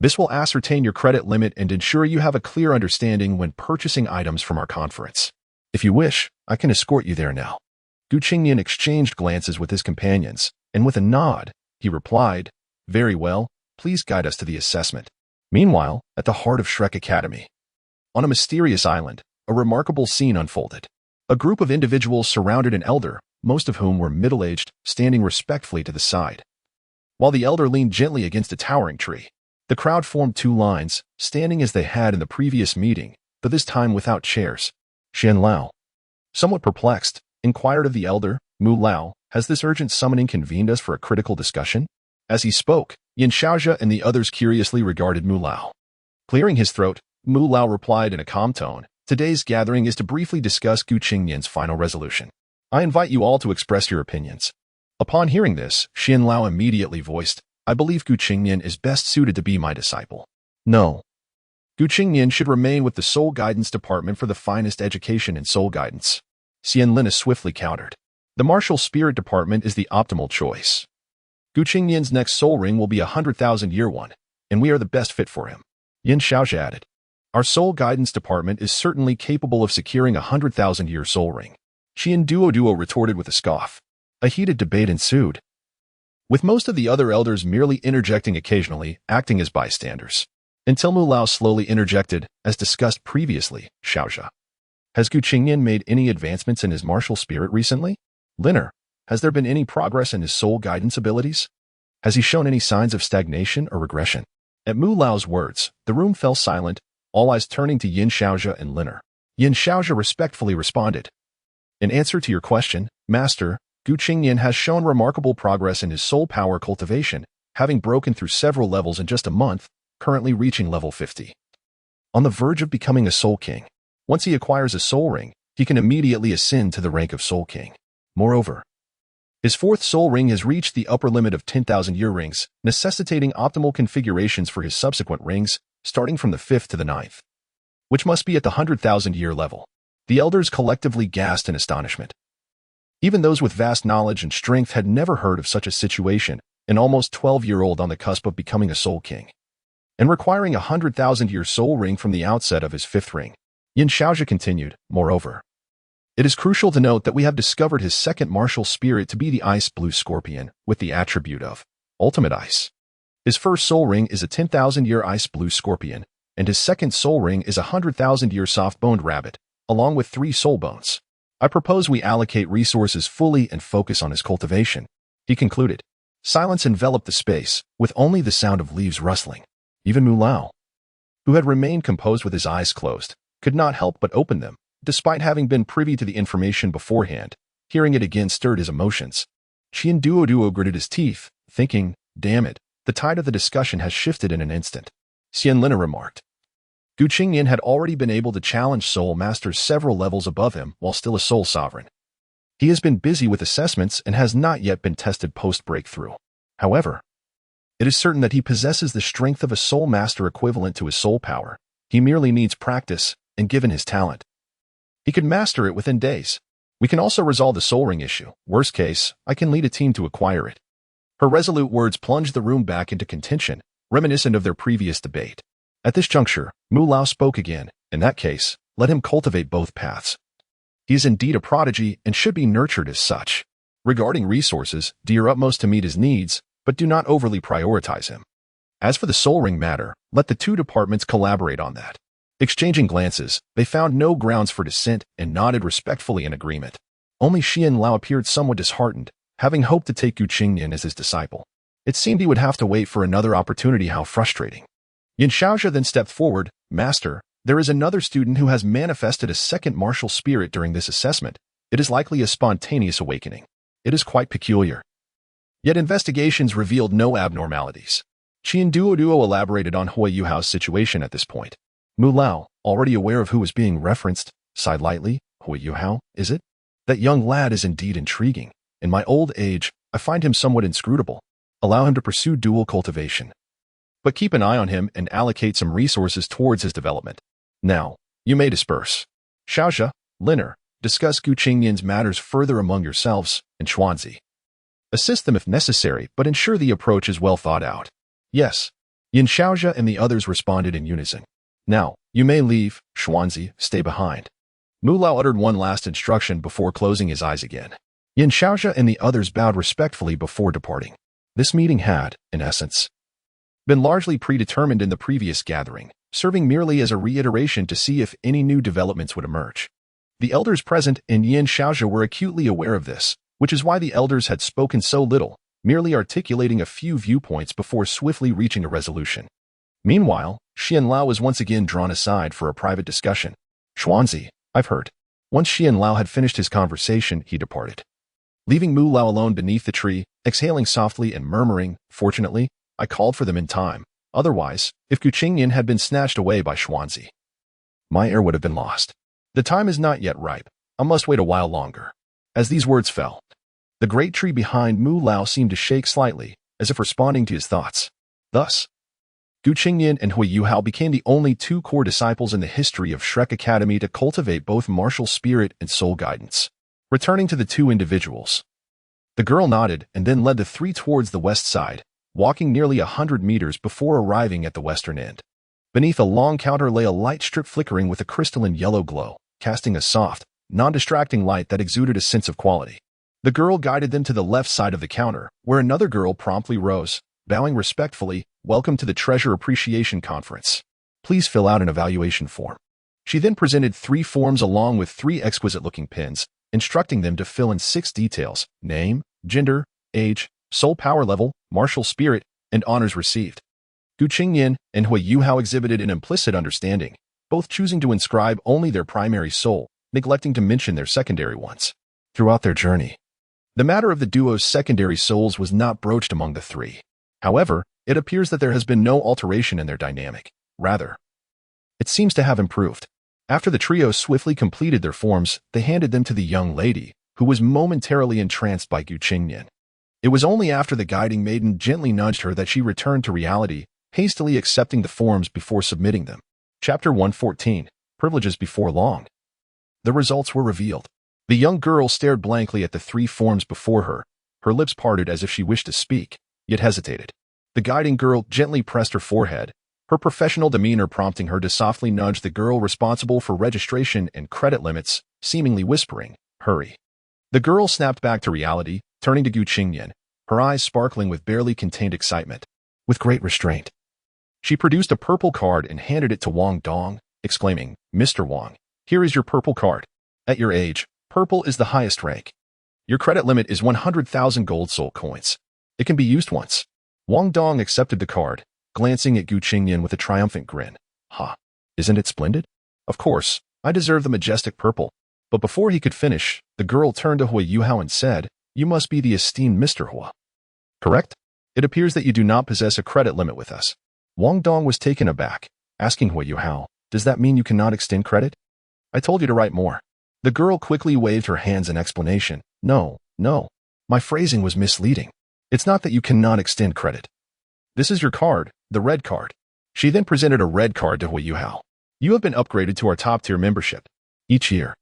This will ascertain your credit limit and ensure you have a clear understanding when purchasing items from our conference. If you wish, I can escort you there now. Gu Qingnian exchanged glances with his companions, and with a nod, he replied, very well, please guide us to the assessment. Meanwhile, at the heart of Shrek Academy, on a mysterious island, a remarkable scene unfolded. A group of individuals surrounded an elder, most of whom were middle-aged, standing respectfully to the side. While the elder leaned gently against a towering tree, the crowd formed two lines, standing as they had in the previous meeting, but this time without chairs. Xian Lao, somewhat perplexed, inquired of the elder, Mu Lao, has this urgent summoning convened us for a critical discussion? As he spoke, Yin Xiaozhe and the others curiously regarded Mu Lao. Clearing his throat, Mu Lao replied in a calm tone, today's gathering is to briefly discuss Gu Qingnian's final resolution. I invite you all to express your opinions. Upon hearing this, Xian Lao immediately voiced, I believe Gu Qingnian is best suited to be my disciple. No. Gu Qingnian should remain with the Soul Guidance Department for the finest education in soul guidance. Xian Lina swiftly countered. The Martial Spirit Department is the optimal choice. Gu Qingnian's next soul ring will be a 100,000-year one, and we are the best fit for him. Yin Xiaozhe added. Our Soul Guidance Department is certainly capable of securing a 100,000-year soul ring. Duo retorted with a scoff. A heated debate ensued, with most of the other elders merely interjecting occasionally, acting as bystanders. Until Mu Lao slowly interjected, as discussed previously, Xiaozhe. Has Gu Qingnian made any advancements in his martial spirit recently? Liner, has there been any progress in his soul guidance abilities? Has he shown any signs of stagnation or regression? At Mu Lao's words, the room fell silent, all eyes turning to Yin Xiaozhe and Liner. Yin Xiaozhe respectfully responded. In answer to your question, Master, Gu Qingnian has shown remarkable progress in his soul power cultivation, having broken through several levels in just a month, currently reaching level 50. On the verge of becoming a Soul King. Once he acquires a soul ring, he can immediately ascend to the rank of Soul King. Moreover, his fourth soul ring has reached the upper limit of 10,000-year rings, necessitating optimal configurations for his subsequent rings, starting from the 5th to the 9th, which must be at the 100,000-year level. The elders collectively gasped in astonishment. Even those with vast knowledge and strength had never heard of such a situation, an almost 12-year-old on the cusp of becoming a Soul King, and requiring a 100,000-year soul ring from the outset of his 5th ring. Yin Xiaozhe continued, moreover, it is crucial to note that we have discovered his second martial spirit to be the Ice Blue Scorpion, with the attribute of Ultimate Ice. His first soul ring is a 10,000-year Ice Blue Scorpion, and his second soul ring is a 100,000-year Soft-Boned Rabbit, along with 3 soul bones. I propose we allocate resources fully and focus on his cultivation, he concluded. Silence enveloped the space, with only the sound of leaves rustling. Even Mu Lao, who had remained composed with his eyes closed, could not help but open them, despite having been privy to the information beforehand. Hearing it again stirred his emotions. Duo gritted his teeth, thinking, damn it, the tide of the discussion has shifted in an instant. Xian Lina remarked. Gu Qingnian had already been able to challenge soul masters several levels above him while still a soul sovereign. He has been busy with assessments and has not yet been tested post-breakthrough. However, it is certain that he possesses the strength of a soul master equivalent to his soul power. He merely needs practice, and given his talent, he could master it within days. We can also resolve the soul ring issue. Worst case, I can lead a team to acquire it. Her resolute words plunged the room back into contention, reminiscent of their previous debate. At this juncture, Mu Lao spoke again. In that case, let him cultivate both paths. He is indeed a prodigy and should be nurtured as such. Regarding resources, do your utmost to meet his needs, but do not overly prioritize him. As for the soul ring matter, let the 2 departments collaborate on that. Exchanging glances, they found no grounds for dissent and nodded respectfully in agreement. Only Xian Lao appeared somewhat disheartened, having hoped to take Gu Qingnian as his disciple. It seemed he would have to wait for another opportunity. How frustrating. Yin Xiaozhe then stepped forward. Master, there is another student who has manifested a second martial spirit during this assessment. It is likely a spontaneous awakening. It is quite peculiar. Yet investigations revealed no abnormalities. Duo elaborated on Hui Yuhao's situation at this point. Mu Lao, already aware of who was being referenced, sighed lightly. Hui Yuhao, is it? That young lad is indeed intriguing. In my old age, I find him somewhat inscrutable. Allow him to pursue dual cultivation, but keep an eye on him and allocate some resources towards his development. Now, you may disperse. Xiaozhe, Liner, discuss Gu Qingnian's matters further among yourselves, and Xuanzi. Assist them if necessary, but ensure the approach is well thought out. Yes. Yin Xiaozhe and the others responded in unison. Now, you may leave. Xuanzi, stay behind. Mu Lao uttered one last instruction before closing his eyes again. Yin Xiaoxia and the others bowed respectfully before departing. This meeting had, in essence, been largely predetermined in the previous gathering, serving merely as a reiteration to see if any new developments would emerge. The elders present and Yin Xiaoxia were acutely aware of this, which is why the elders had spoken so little, merely articulating a few viewpoints before swiftly reaching a resolution. Meanwhile, Xianlao was once again drawn aside for a private discussion. Xuanzi, I've heard. Once Xianlao had finished his conversation, he departed. Leaving Mu Lao alone beneath the tree, exhaling softly and murmuring, "Fortunately, I called for them in time. Otherwise, if Qingnian had been snatched away by Xuanzi, my heir would have been lost. The time is not yet ripe. I must wait a while longer." As these words fell, the great tree behind Mu Lao seemed to shake slightly, as if responding to his thoughts. Thus, Qingnian and Hui Yuhao became the only two core disciples in the history of Shrek Academy to cultivate both martial spirit and soul guidance. Returning to the two individuals, the girl nodded and then led the three towards the west side, walking nearly 100 meters before arriving at the western end. Beneath a long counter lay a light strip flickering with a crystalline yellow glow, casting a soft, non-distracting light that exuded a sense of quality. The girl guided them to the left side of the counter, where another girl promptly rose, bowing respectfully. "Welcome to the Treasure Appreciation Conference. Please fill out an evaluation form." She then presented 3 forms along with 3 exquisite-looking pins, instructing them to fill in 6 details: name, gender, age, soul power level, martial spirit, and honors received. Qingnian and Hui Yuhao exhibited an implicit understanding, both choosing to inscribe only their primary soul, neglecting to mention their secondary ones. Throughout their journey, the matter of the duo's secondary souls was not broached among the 3. However, it appears that there has been no alteration in their dynamic. Rather, it seems to have improved. After the trio swiftly completed their forms, they handed them to the young lady, who was momentarily entranced by Qingnian. It was only after the guiding maiden gently nudged her that she returned to reality, hastily accepting the forms before submitting them. Chapter 114, Privileges Before Long. The results were revealed. The young girl stared blankly at the 3 forms before her, her lips parted as if she wished to speak, yet hesitated. The guiding girl gently pressed her forehead, her professional demeanor prompting her to softly nudge the girl responsible for registration and credit limits, seemingly whispering, "Hurry." The girl snapped back to reality, turning to Qingnian, her eyes sparkling with barely contained excitement. With great restraint, she produced a purple card and handed it to Wong Dong, exclaiming, "Mr. Wong, here is your purple card. At your age, purple is the highest rank. Your credit limit is 100,000 gold soul coins. It can be used once." Wong Dong accepted the card, glancing at Qingnian with a triumphant grin. "Ha! Isn't it splendid? Of course, I deserve the majestic purple." But before he could finish, the girl turned to Hui Yuhao and said, "You must be the esteemed Mr. Hua. Correct? It appears that you do not possess a credit limit with us." Wong Dong was taken aback, asking Hui Yuhao, "Does that mean you cannot extend credit? I told you to write more." The girl quickly waved her hands in explanation. No, my phrasing was misleading. It's not that you cannot extend credit. This is your card, the red card." She then presented a red card to Hui Yuhao. "You have been upgraded to our top-tier membership. Each year,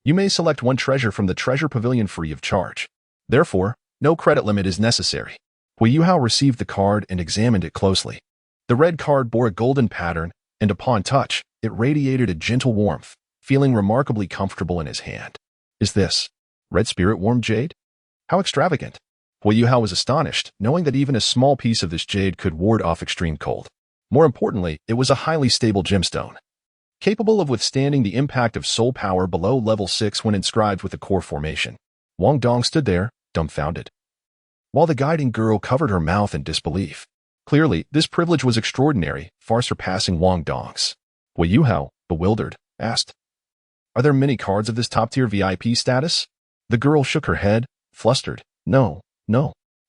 you may select 1 treasure from the treasure pavilion free of charge. Therefore, no credit limit is necessary." Hui Yuhao received the card and examined it closely. The red card bore a golden pattern, and upon touch, it radiated a gentle warmth, feeling remarkably comfortable in his hand. "Is this red spirit warm jade? How extravagant." Hui Yuhao was astonished, knowing that even a small piece of this jade could ward off extreme cold. More importantly, it was a highly stable gemstone, capable of withstanding the impact of soul power below level 6 when inscribed with the core formation. Wong Dong stood there, dumbfounded, while the guiding girl covered her mouth in disbelief. Clearly, this privilege was extraordinary, far surpassing Wong Dong's. Hui Yuhao, bewildered, asked, "Are there many cards of this top-tier VIP status?" The girl shook her head, flustered. No.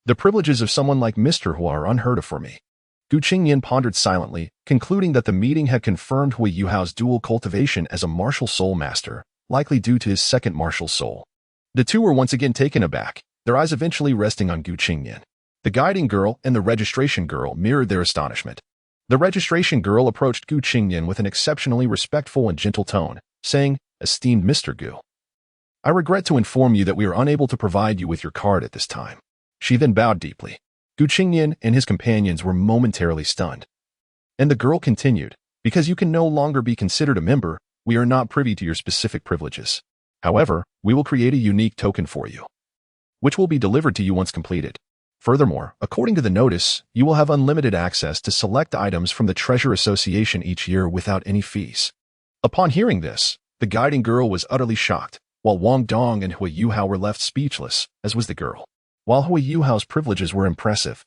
The privileges of someone like Mr. Hua are unheard of for me." Qingnian pondered silently, concluding that the meeting had confirmed Hui Yuhao's dual cultivation as a martial soul master, likely due to his second martial soul. The two were once again taken aback, their eyes eventually resting on Qingnian. The guiding girl and the registration girl mirrored their astonishment. The registration girl approached Qingnian with an exceptionally respectful and gentle tone, saying, "Esteemed Mr. Gu, I regret to inform you that we are unable to provide you with your card at this time." She then bowed deeply. Qingnian and his companions were momentarily stunned. And the girl continued, "Because you can no longer be considered a member, We are not privy to your specific privileges. However, we will create a unique token for you, which will be delivered to you once completed. Furthermore, according to the notice, you will have unlimited access to select items from the Treasure Association each year without any fees. Upon hearing this, the guiding girl was utterly shocked, while Wong Dong and Hui Yuhao were left speechless, as was the girl. While Hui Yuhao's privileges were impressive,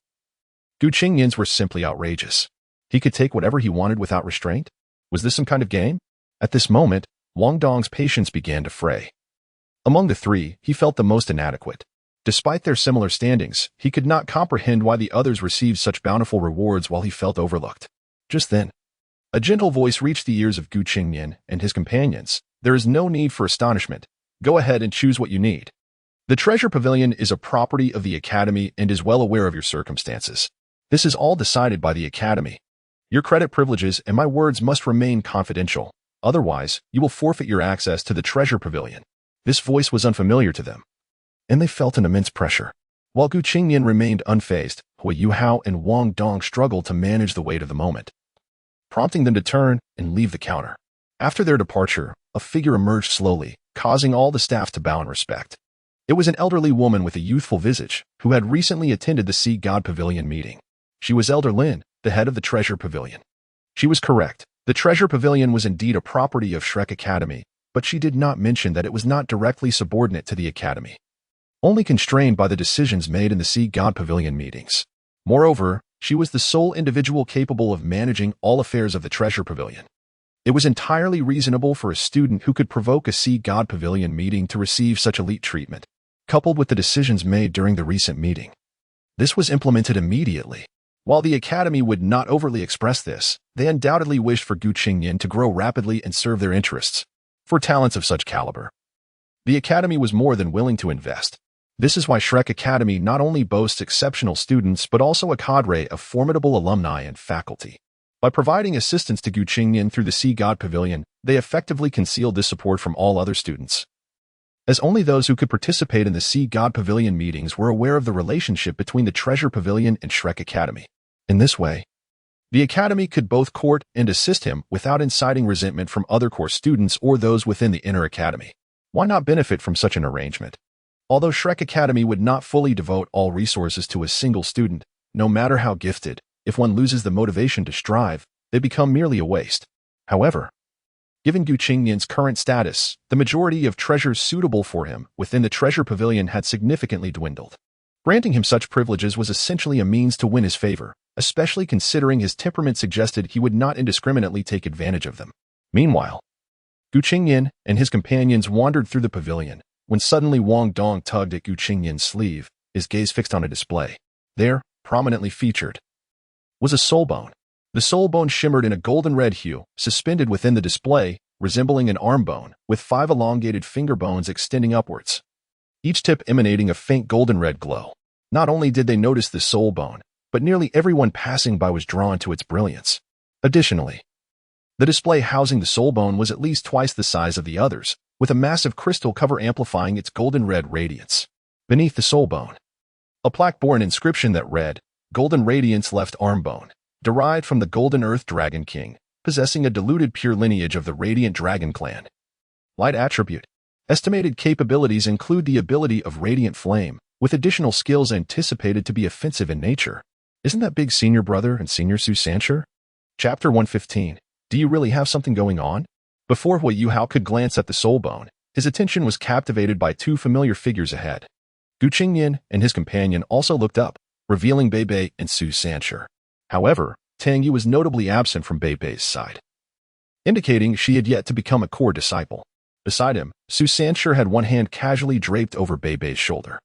Qingnian's were simply outrageous. He could take whatever he wanted without restraint? Was this some kind of game? At this moment, Wong Dong's patience began to fray. Among the three, he felt the most inadequate. Despite their similar standings, he could not comprehend why the others received such bountiful rewards while he felt overlooked. Just then, a gentle voice reached the ears of Qingnian and his companions. There is no need for astonishment. Go ahead and choose what you need. The Treasure Pavilion is a property of the Academy and is well aware of your circumstances. This is all decided by the Academy. Your credit privileges and my words must remain confidential. Otherwise, you will forfeit your access to the Treasure Pavilion. This voice was unfamiliar to them, and they felt an immense pressure. While Qingnian remained unfazed, Hui Yuhao and Wong Dong struggled to manage the weight of the moment, prompting them to turn and leave the counter. After their departure, a figure emerged slowly, causing all the staff to bow in respect. It was an elderly woman with a youthful visage, who had recently attended the Sea God Pavilion meeting. She was Elder Lin, the head of the Treasure Pavilion. She was correct. The Treasure Pavilion was indeed a property of Shrek Academy, but she did not mention that it was not directly subordinate to the Academy, only constrained by the decisions made in the Sea God Pavilion meetings. Moreover, she was the sole individual capable of managing all affairs of the Treasure Pavilion. It was entirely reasonable for a student who could provoke a Sea God Pavilion meeting to receive such elite treatment, coupled with the decisions made during the recent meeting. This was implemented immediately. While the Academy would not overtly express this, they undoubtedly wished for Qingnian to grow rapidly and serve their interests. For talents of such caliber, the Academy was more than willing to invest. This is why Shrek Academy not only boasts exceptional students but also a cadre of formidable alumni and faculty. By providing assistance to Qingnian through the Sea God Pavilion, they effectively concealed this support from all other students, as only those who could participate in the Sea God Pavilion meetings were aware of the relationship between the Treasure Pavilion and Shrek Academy. In this way, the Academy could both court and assist him without inciting resentment from other core students or those within the inner Academy. Why not benefit from such an arrangement? Although Shrek Academy would not fully devote all resources to a single student, no matter how gifted, if one loses the motivation to strive, they become merely a waste. However, given Qingnian's current status, the majority of treasures suitable for him within the Treasure Pavilion had significantly dwindled. Granting him such privileges was essentially a means to win his favor, especially considering his temperament suggested he would not indiscriminately take advantage of them. Meanwhile, Qingnian and his companions wandered through the pavilion, when suddenly Wong Dong tugged at Qingnian's sleeve, his gaze fixed on a display. There, prominently featured, was a soul bone. The soul bone shimmered in a golden red hue, suspended within the display, resembling an arm bone, with 5 elongated finger bones extending upwards, each tip emanating a faint golden red glow. Not only did they notice the soul bone, but nearly everyone passing by was drawn to its brilliance. Additionally, the display housing the soul bone was at least twice the size of the others, with a massive crystal cover amplifying its golden red radiance. Beneath the soul bone, a plaque bore an inscription that read, "Golden Radiance Left Arm Bone, derived from the Golden Earth Dragon King, possessing a diluted pure lineage of the Radiant Dragon Clan." Light attribute. Estimated capabilities include the ability of Radiant Flame, with additional skills anticipated to be offensive in nature. Isn't that big senior brother and senior Su Sancher? Chapter 115. Do you really have something going on? Before Hui Yuhao could glance at the soul bone, his attention was captivated by 2 familiar figures ahead. Qingnian and his companion also looked up, revealing Bei and Su Sancher. However, Tang Yu was notably absent from Bei's side, indicating she had yet to become a core disciple. Beside him, Su Sancher had one hand casually draped over Bei's shoulder,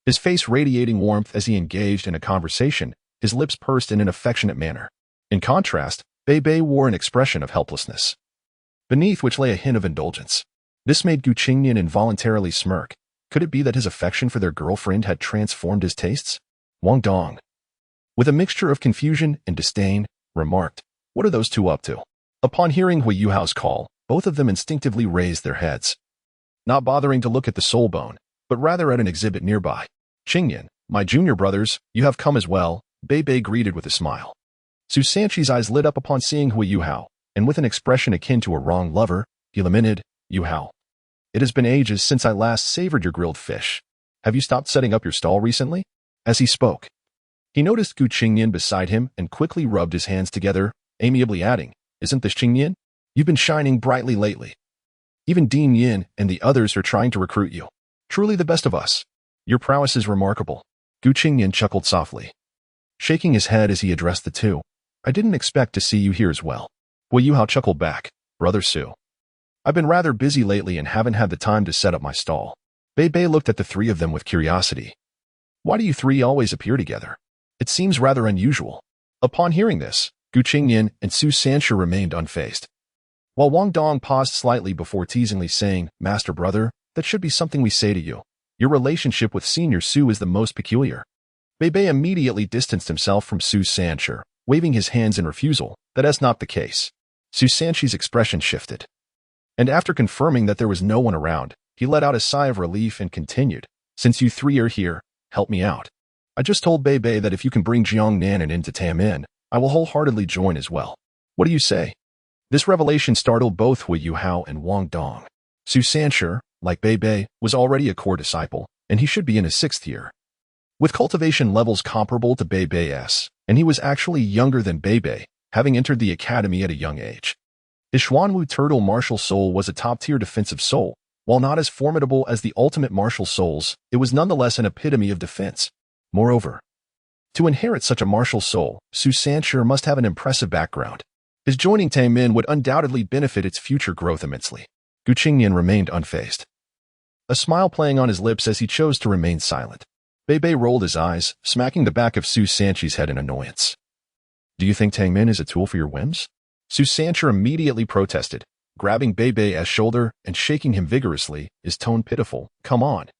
his face radiating warmth as he engaged in a conversation, his lips pursed in an affectionate manner. In contrast, Bei wore an expression of helplessness, beneath which lay a hint of indulgence. This made Qingnian involuntarily smirk. Could it be that his affection for their girlfriend had transformed his tastes? Wong Dong, with a mixture of confusion and disdain, remarked, "What are those two up to?" Upon hearing Hui Yuhao's call, both of them instinctively raised their heads, not bothering to look at the soul bone, but rather at an exhibit nearby. "Qingnian, my junior brothers, you have come as well," Bei greeted with a smile. Su Sanchi's eyes lit up upon seeing Hui Yuhao, and with an expression akin to a wronged lover, he lamented. You how? It has been ages since I last savored your grilled fish. Have you stopped setting up your stall recently? As he spoke, he noticed Qingnian beside him and quickly rubbed his hands together, amiably adding, Isn't this Qingnian? You've been shining brightly lately. Even Dean Yin and the others are trying to recruit you. Truly the best of us. Your prowess is remarkable. Qingnian chuckled softly, shaking his head as he addressed the two. I didn't expect to see you here as well. Wei Yuhao chuckled back. Brother Su. I've been rather busy lately and haven't had the time to set up my stall. Bei Bei looked at the three of them with curiosity. Why do you three always appear together? It seems rather unusual. Upon hearing this, Qingnian and Su Sanshi remained unfazed, while Wong Dong paused slightly before teasingly saying, Master brother, that should be something we say to you. Your relationship with Senior Su is the most peculiar. Bei Bei immediately distanced himself from Su Sanshi, waving his hands in refusal. That is not the case. Su Sanshi's expression shifted, and after confirming that there was no one around, he let out a sigh of relief and continued, Since you three are here, help me out. I just told Bei Bei that if you can bring Jiang Nanan into Tamin, I will wholeheartedly join as well. What do you say? This revelation startled both Wei Yuhao and Wong Dong. Su Sanshi, like Bei Bei, was already a core disciple, and he should be in his 6th year, with cultivation levels comparable to Bei Bei's, and he was actually younger than Bei Bei, having entered the academy at a young age. His Xuanwu turtle martial soul was a top-tier defensive soul. While not as formidable as the ultimate martial souls, it was nonetheless an epitome of defense. Moreover, to inherit such a martial soul, Su Sanshi must have an impressive background. His joining Tamin would undoubtedly benefit its future growth immensely. Qingnian remained unfazed, a smile playing on his lips as he chose to remain silent. Bei Bei rolled his eyes, smacking the back of Su Sanshi's head in annoyance. Do you think Tang Min is a tool for your whims? Su Sanshi immediately protested, grabbing Bei Bei's shoulder and shaking him vigorously, his tone pitiful. Come on.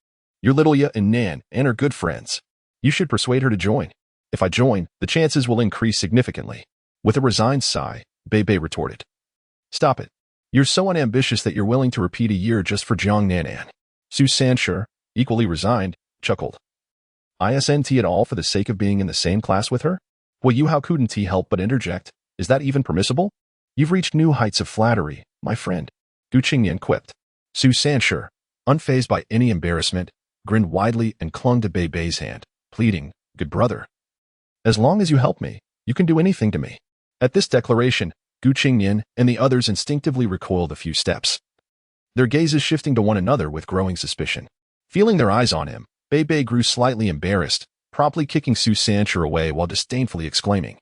Your little Ya and Nan are good friends. You should persuade her to join. If I join, the chances will increase significantly. With a resigned sigh, Bei Bei retorted. Stop it. You're so unambitious that you're willing to repeat a year just for Jiang Nanan. Su Sanshi, equally resigned, chuckled. Isn't at all for the sake of being in the same class with her? Well, you how couldn't he help but interject? Is that even permissible? You've reached new heights of flattery, my friend. Qingnian quipped. Su Sanshi, unfazed by any embarrassment, grinned widely and clung to Bei Bei's hand, pleading, Good brother. As long as you help me, you can do anything to me. At this declaration, Qingnian and the others instinctively recoiled a few steps, their gazes shifting to one another with growing suspicion. Feeling their eyes on him, Bei Bei grew slightly embarrassed, promptly kicking Su Sanshi away while disdainfully exclaiming,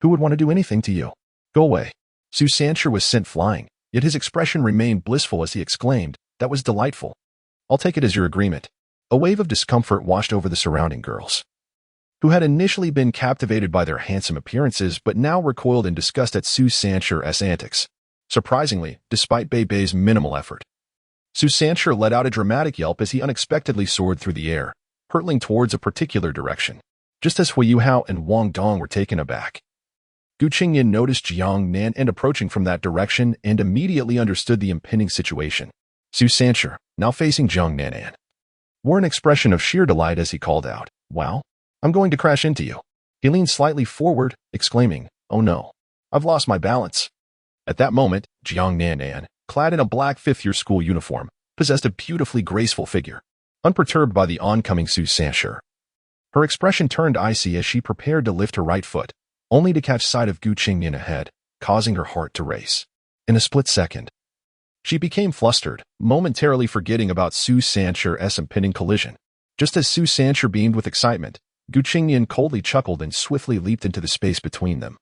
Who would want to do anything to you? Go away. Su Sanshi was sent flying, yet his expression remained blissful as he exclaimed, That was delightful. I'll take it as your agreement. A wave of discomfort washed over the surrounding girls, who had initially been captivated by their handsome appearances but now recoiled in disgust at Su Sanshi's antics. Surprisingly, despite Bei Bei's minimal effort, Su Sanshi let out a dramatic yelp as he unexpectedly soared through the air, hurtling towards a particular direction, just as Wei Yuhao and Wong Dong were taken aback. Qingnian noticed Jiang Nanan approaching from that direction and immediately understood the impending situation. Su Sanshi, now facing Jiang Nanan, wore an expression of sheer delight as he called out, Wow, I'm going to crash into you. He leaned slightly forward, exclaiming, Oh no, I've lost my balance. At that moment, Jiang Nanan, clad in a black 5th-year school uniform, possessed a beautifully graceful figure, unperturbed by the oncoming Su Sanshi. Her expression turned icy as she prepared to lift her right foot, only to catch sight of Qingnian ahead, causing her heart to race. In a split second, she became flustered, momentarily forgetting about Su Sanshi's impending collision. Just as Su Sanshi beamed with excitement, Qingnian coldly chuckled and swiftly leaped into the space between them,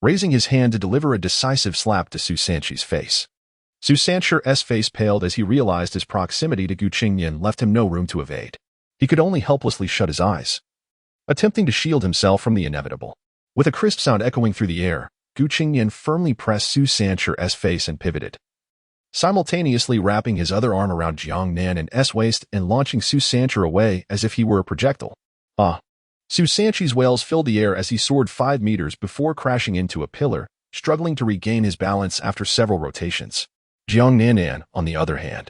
raising his hand to deliver a decisive slap to Su Sanshi's face. Su Sanshi's face paled as he realized his proximity to Qingnian left him no room to evade. He could only helplessly shut his eyes, attempting to shield himself from the inevitable. With a crisp sound echoing through the air, Qingnian firmly pressed Su Sanshi's face and pivoted, simultaneously wrapping his other arm around Jiang Nanan's waist and launching Su Sanshi away as if he were a projectile. Su Sanshi's wails filled the air as he soared 5 meters before crashing into a pillar, struggling to regain his balance after several rotations. Jiang Nanan, on the other hand,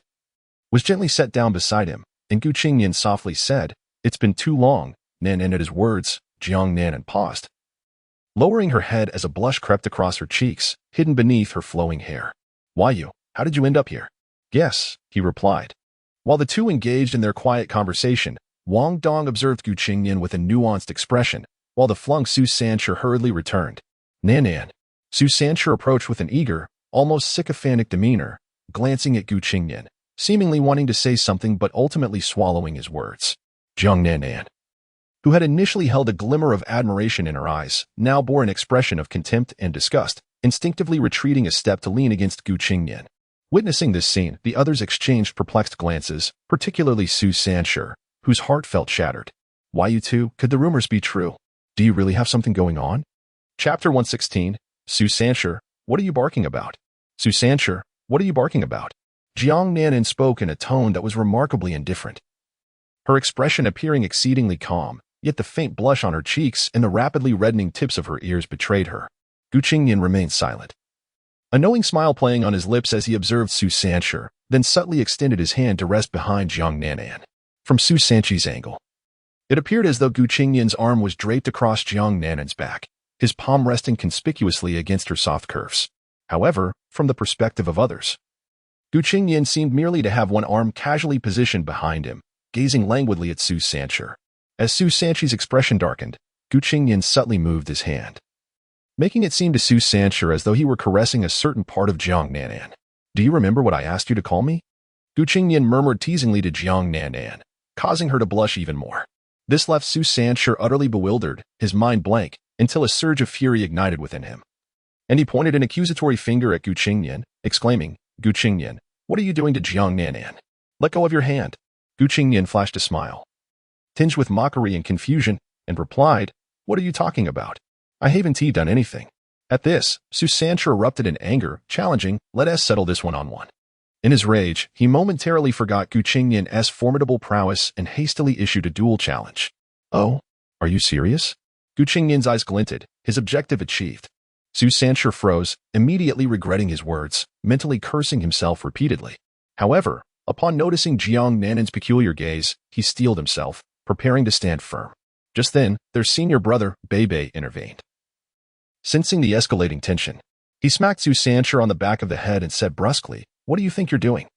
was gently set down beside him, and Qingnian softly said, It's been too long. Nanan at his words, Jiang Nanan paused, lowering her head as a blush crept across her cheeks, hidden beneath her flowing hair. Why you? How did you end up here? Yes, he replied. While the two engaged in their quiet conversation, Wong Dong observed Qingnian with a nuanced expression, while the flung Su Sancher hurriedly returned. Nan. Su Sancher approached with an eager, almost sycophantic demeanor, glancing at Qingnian, seemingly wanting to say something but ultimately swallowing his words. Jiang Nan, who had initially held a glimmer of admiration in her eyes, now bore an expression of contempt and disgust, instinctively retreating a step to lean against Qingnian. Witnessing this scene, the others exchanged perplexed glances, particularly Su Sancher, whose heart felt shattered. Why you two? Could the rumors be true? Do you really have something going on? Chapter 116, Su Sancher, what are you barking about? Su Sancher, what are you barking about? Jiang Nanan spoke in a tone that was remarkably indifferent, her expression appearing exceedingly calm, yet the faint blush on her cheeks and the rapidly reddening tips of her ears betrayed her. Qingnian remained silent, a knowing smile playing on his lips as he observed Su Sancher, then subtly extended his hand to rest behind Jiang Nanan. From Su Sancher's angle, it appeared as though Qingnian's arm was draped across Jiang Nanan's back, his palm resting conspicuously against her soft curves. However, from the perspective of others, Qingnian seemed merely to have one arm casually positioned behind him, gazing languidly at Su Sancher. As Su Sancher's expression darkened, Qingnian subtly moved his hand, making it seem to Su Sancher as though he were caressing a certain part of Jiang Nanan. Do you remember what I asked you to call me? Qingnian murmured teasingly to Jiang Nanan, causing her to blush even more. This left Su Sancher utterly bewildered, his mind blank, until a surge of fury ignited within him. And he pointed an accusatory finger at Qingnian, exclaiming, Qingnian, what are you doing to Jiang Nanan? Let go of your hand. Qingnian flashed a smile, tinged with mockery and confusion, and replied, what are you talking about? I haven't done anything. At this, Su Sancher erupted in anger, challenging, let us settle this one-on-one. In his rage, he momentarily forgot Qingnian's formidable prowess and hastily issued a duel challenge. Oh, are you serious? Qingnian's eyes glinted, his objective achieved. Su Sancher froze, immediately regretting his words, mentally cursing himself repeatedly. However, upon noticing Jiang Nanan's peculiar gaze, he steeled himself, preparing to stand firm. Just then, their senior brother, Bei intervened. Sensing the escalating tension, he smacked Su Sancher on the back of the head and said brusquely, what do you think you're doing?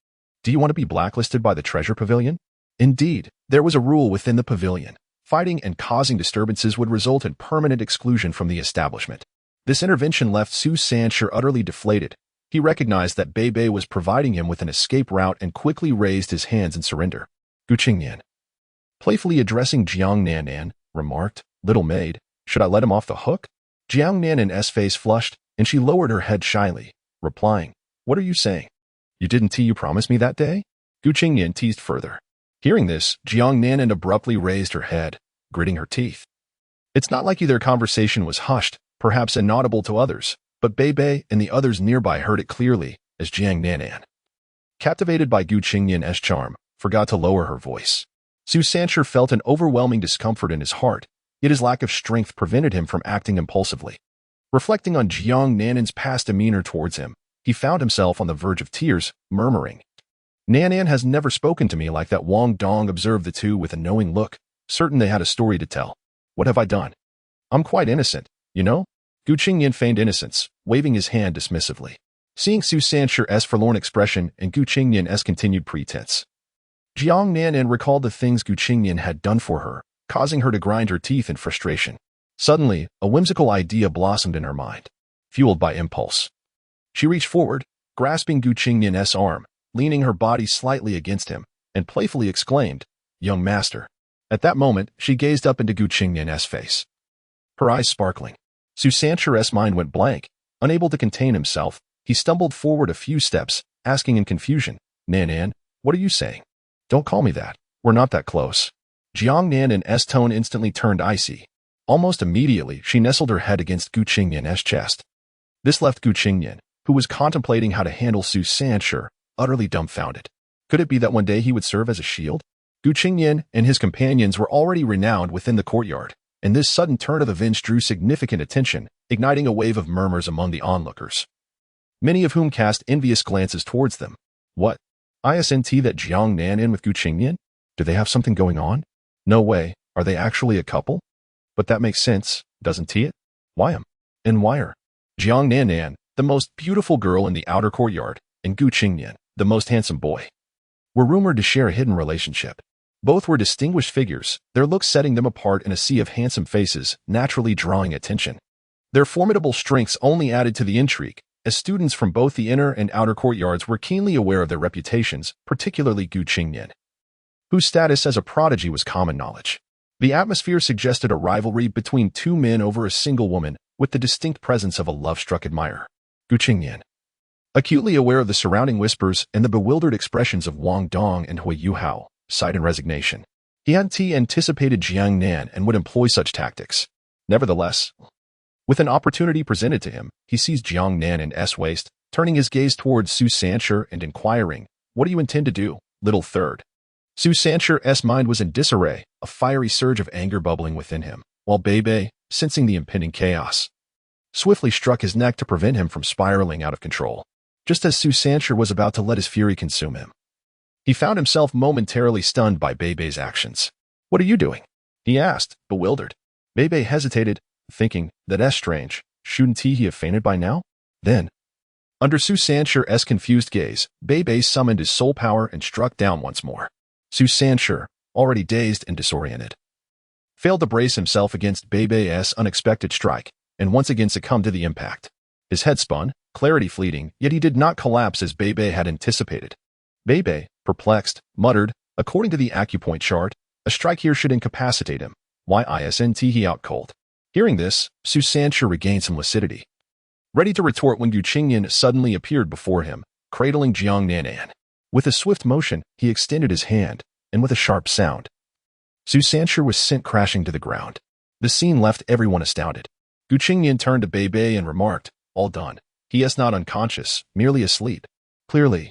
Do you want to be blacklisted by the treasure pavilion? Indeed, there was a rule within the pavilion. Fighting and causing disturbances would result in permanent exclusion from the establishment. This intervention left Su Sancher utterly deflated. He recognized that Bei was providing him with an escape route and quickly raised his hands in surrender. Qingnian, playfully addressing Jiang Nanan, remarked, little maid, should I let him off the hook? Jiang Nanan's face flushed, and she lowered her head shyly, replying, what are you saying? You didn't you promise me that day? Qingnian teased further. Hearing this, Jiang Nanan abruptly raised her head, gritting her teeth. It's not like their conversation was hushed, perhaps inaudible to others, but Bei and the others nearby heard it clearly, as Jiang Nanan, captivated by Qingnian's charm, forgot to lower her voice. Su Sancher felt an overwhelming discomfort in his heart, yet his lack of strength prevented him from acting impulsively. Reflecting on Jiang Nanan's past demeanor towards him, he found himself on the verge of tears, murmuring, Nanan has never spoken to me like that. Wong Dong observed the two with a knowing look, certain they had a story to tell. What have I done? I'm quite innocent, you know? Qingnian feigned innocence, waving his hand dismissively. Seeing Su Sancher's forlorn expression and Qingnian's continued pretense, Jiang Nanan recalled the things Qingnian had done for her, causing her to grind her teeth in frustration. Suddenly, a whimsical idea blossomed in her mind. Fueled by impulse, she reached forward, grasping Qingnian's arm, leaning her body slightly against him, and playfully exclaimed, young master. At that moment, she gazed up into Qingnian's face, her eyes sparkling. Su Sancher's mind went blank. Unable to contain himself, he stumbled forward a few steps, asking in confusion, Nanan, what are you saying? Don't call me that. We're not that close. Jiang Nanan's tone instantly turned icy. Almost immediately, she nestled her head against Qingnian's chest. This left Qingnian, who was contemplating how to handle Su Sancher, utterly dumbfounded. Could it be that one day he would serve as a shield? Qingnian and his companions were already renowned within the courtyard, and this sudden turn of events drew significant attention, igniting a wave of murmurs among the onlookers, many of whom cast envious glances towards them. What? Ascent that Jiang Nanan with Qingnian? Do they have something going on? No way. Are they actually a couple? But that makes sense, doesn't it? Why and why are Jiang Nanan, the most beautiful girl in the outer courtyard, and Gu Qingnian, the most handsome boy, were rumored to share a hidden relationship. Both were distinguished figures, their looks setting them apart in a sea of handsome faces, naturally drawing attention. Their formidable strengths only added to the intrigue, as students from both the inner and outer courtyards were keenly aware of their reputations, particularly Gu Qingnian, whose status as a prodigy was common knowledge. The atmosphere suggested a rivalry between two men over a single woman, with the distinct presence of a love-struck admirer. Gu Qingnian, acutely aware of the surrounding whispers and the bewildered expressions of Wong Dong and Hui Yuhao, sighed in resignation. He hadn't anticipated Jiang Nan and would employ such tactics. Nevertheless, with an opportunity presented to him, he seized Jiang Nan in S-waist, turning his gaze towards Su Sancher and inquiring, "What do you intend to do, little third?" Su Sancher's mind was in disarray, a fiery surge of anger bubbling within him, while Bei, sensing the impending chaos, swiftly struck his neck to prevent him from spiraling out of control. Just as Su Sancher was about to let his fury consume him, he found himself momentarily stunned by Bei's actions. "What are you doing?" he asked, bewildered. Bei hesitated, thinking, that's strange, shouldn't he have fainted by now? Then, under Su Sancher's confused gaze, Bei summoned his soul power and struck down once more. Su Sancher, already dazed and disoriented, failed to brace himself against Bei's unexpected strike, and once again succumbed to the impact. His head spun, clarity fleeting, yet he did not collapse as Bei had anticipated. Bei, perplexed, muttered, "According to the acupoint chart, a strike here should incapacitate him. Why isn't he out cold?" Hearing this, Su Sancher regained some lucidity, ready to retort when Gu Qingnian suddenly appeared before him, cradling Jiang Nan. With a swift motion, he extended his hand, and with a sharp sound, Su Sancher was sent crashing to the ground. The scene left everyone astounded. Gu Qingnian turned to Bei and remarked, "All done. He is not unconscious, merely asleep. Clearly,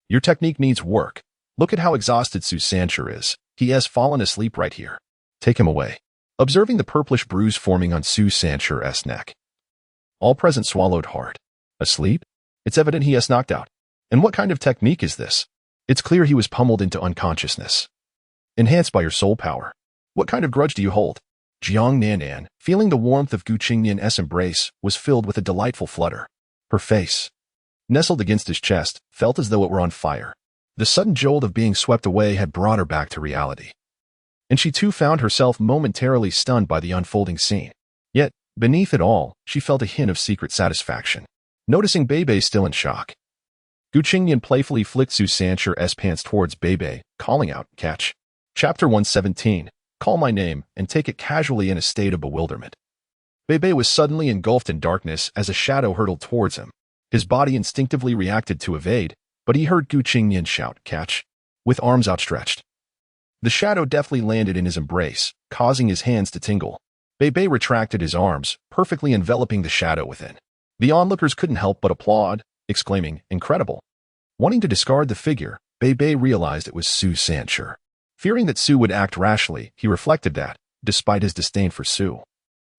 your technique needs work. Look at how exhausted Su Sancher is. He has fallen asleep right here. Take him away." Observing the purplish bruise forming on Su Sancher's neck, all present swallowed hard. Asleep? It's evident he has knocked out. And what kind of technique is this? It's clear he was pummeled into unconsciousness. Enhanced by your soul power. What kind of grudge do you hold? Jiang Nan, feeling the warmth of Gu Qingnian's embrace, was filled with a delightful flutter. Her face, nestled against his chest, felt as though it were on fire. The sudden jolt of being swept away had brought her back to reality, and she too found herself momentarily stunned by the unfolding scene. Yet, beneath it all, she felt a hint of secret satisfaction, noticing Bei still in shock. Gu Qingnian playfully flicked Su Sancher's pants towards Bei, calling out, "Catch." Chapter 117, Call My Name, and take it casually in a state of bewilderment. Bei was suddenly engulfed in darkness as a shadow hurtled towards him. His body instinctively reacted to evade, but he heard Gu Qingnian shout, "Catch," with arms outstretched. The shadow deftly landed in his embrace, causing his hands to tingle. Bei retracted his arms, perfectly enveloping the shadow within. The onlookers couldn't help but applaud, exclaiming, "Incredible." Wanting to discard the figure, Bei realized it was Su Sancher. Fearing that Su would act rashly, he reflected that, despite his disdain for Su,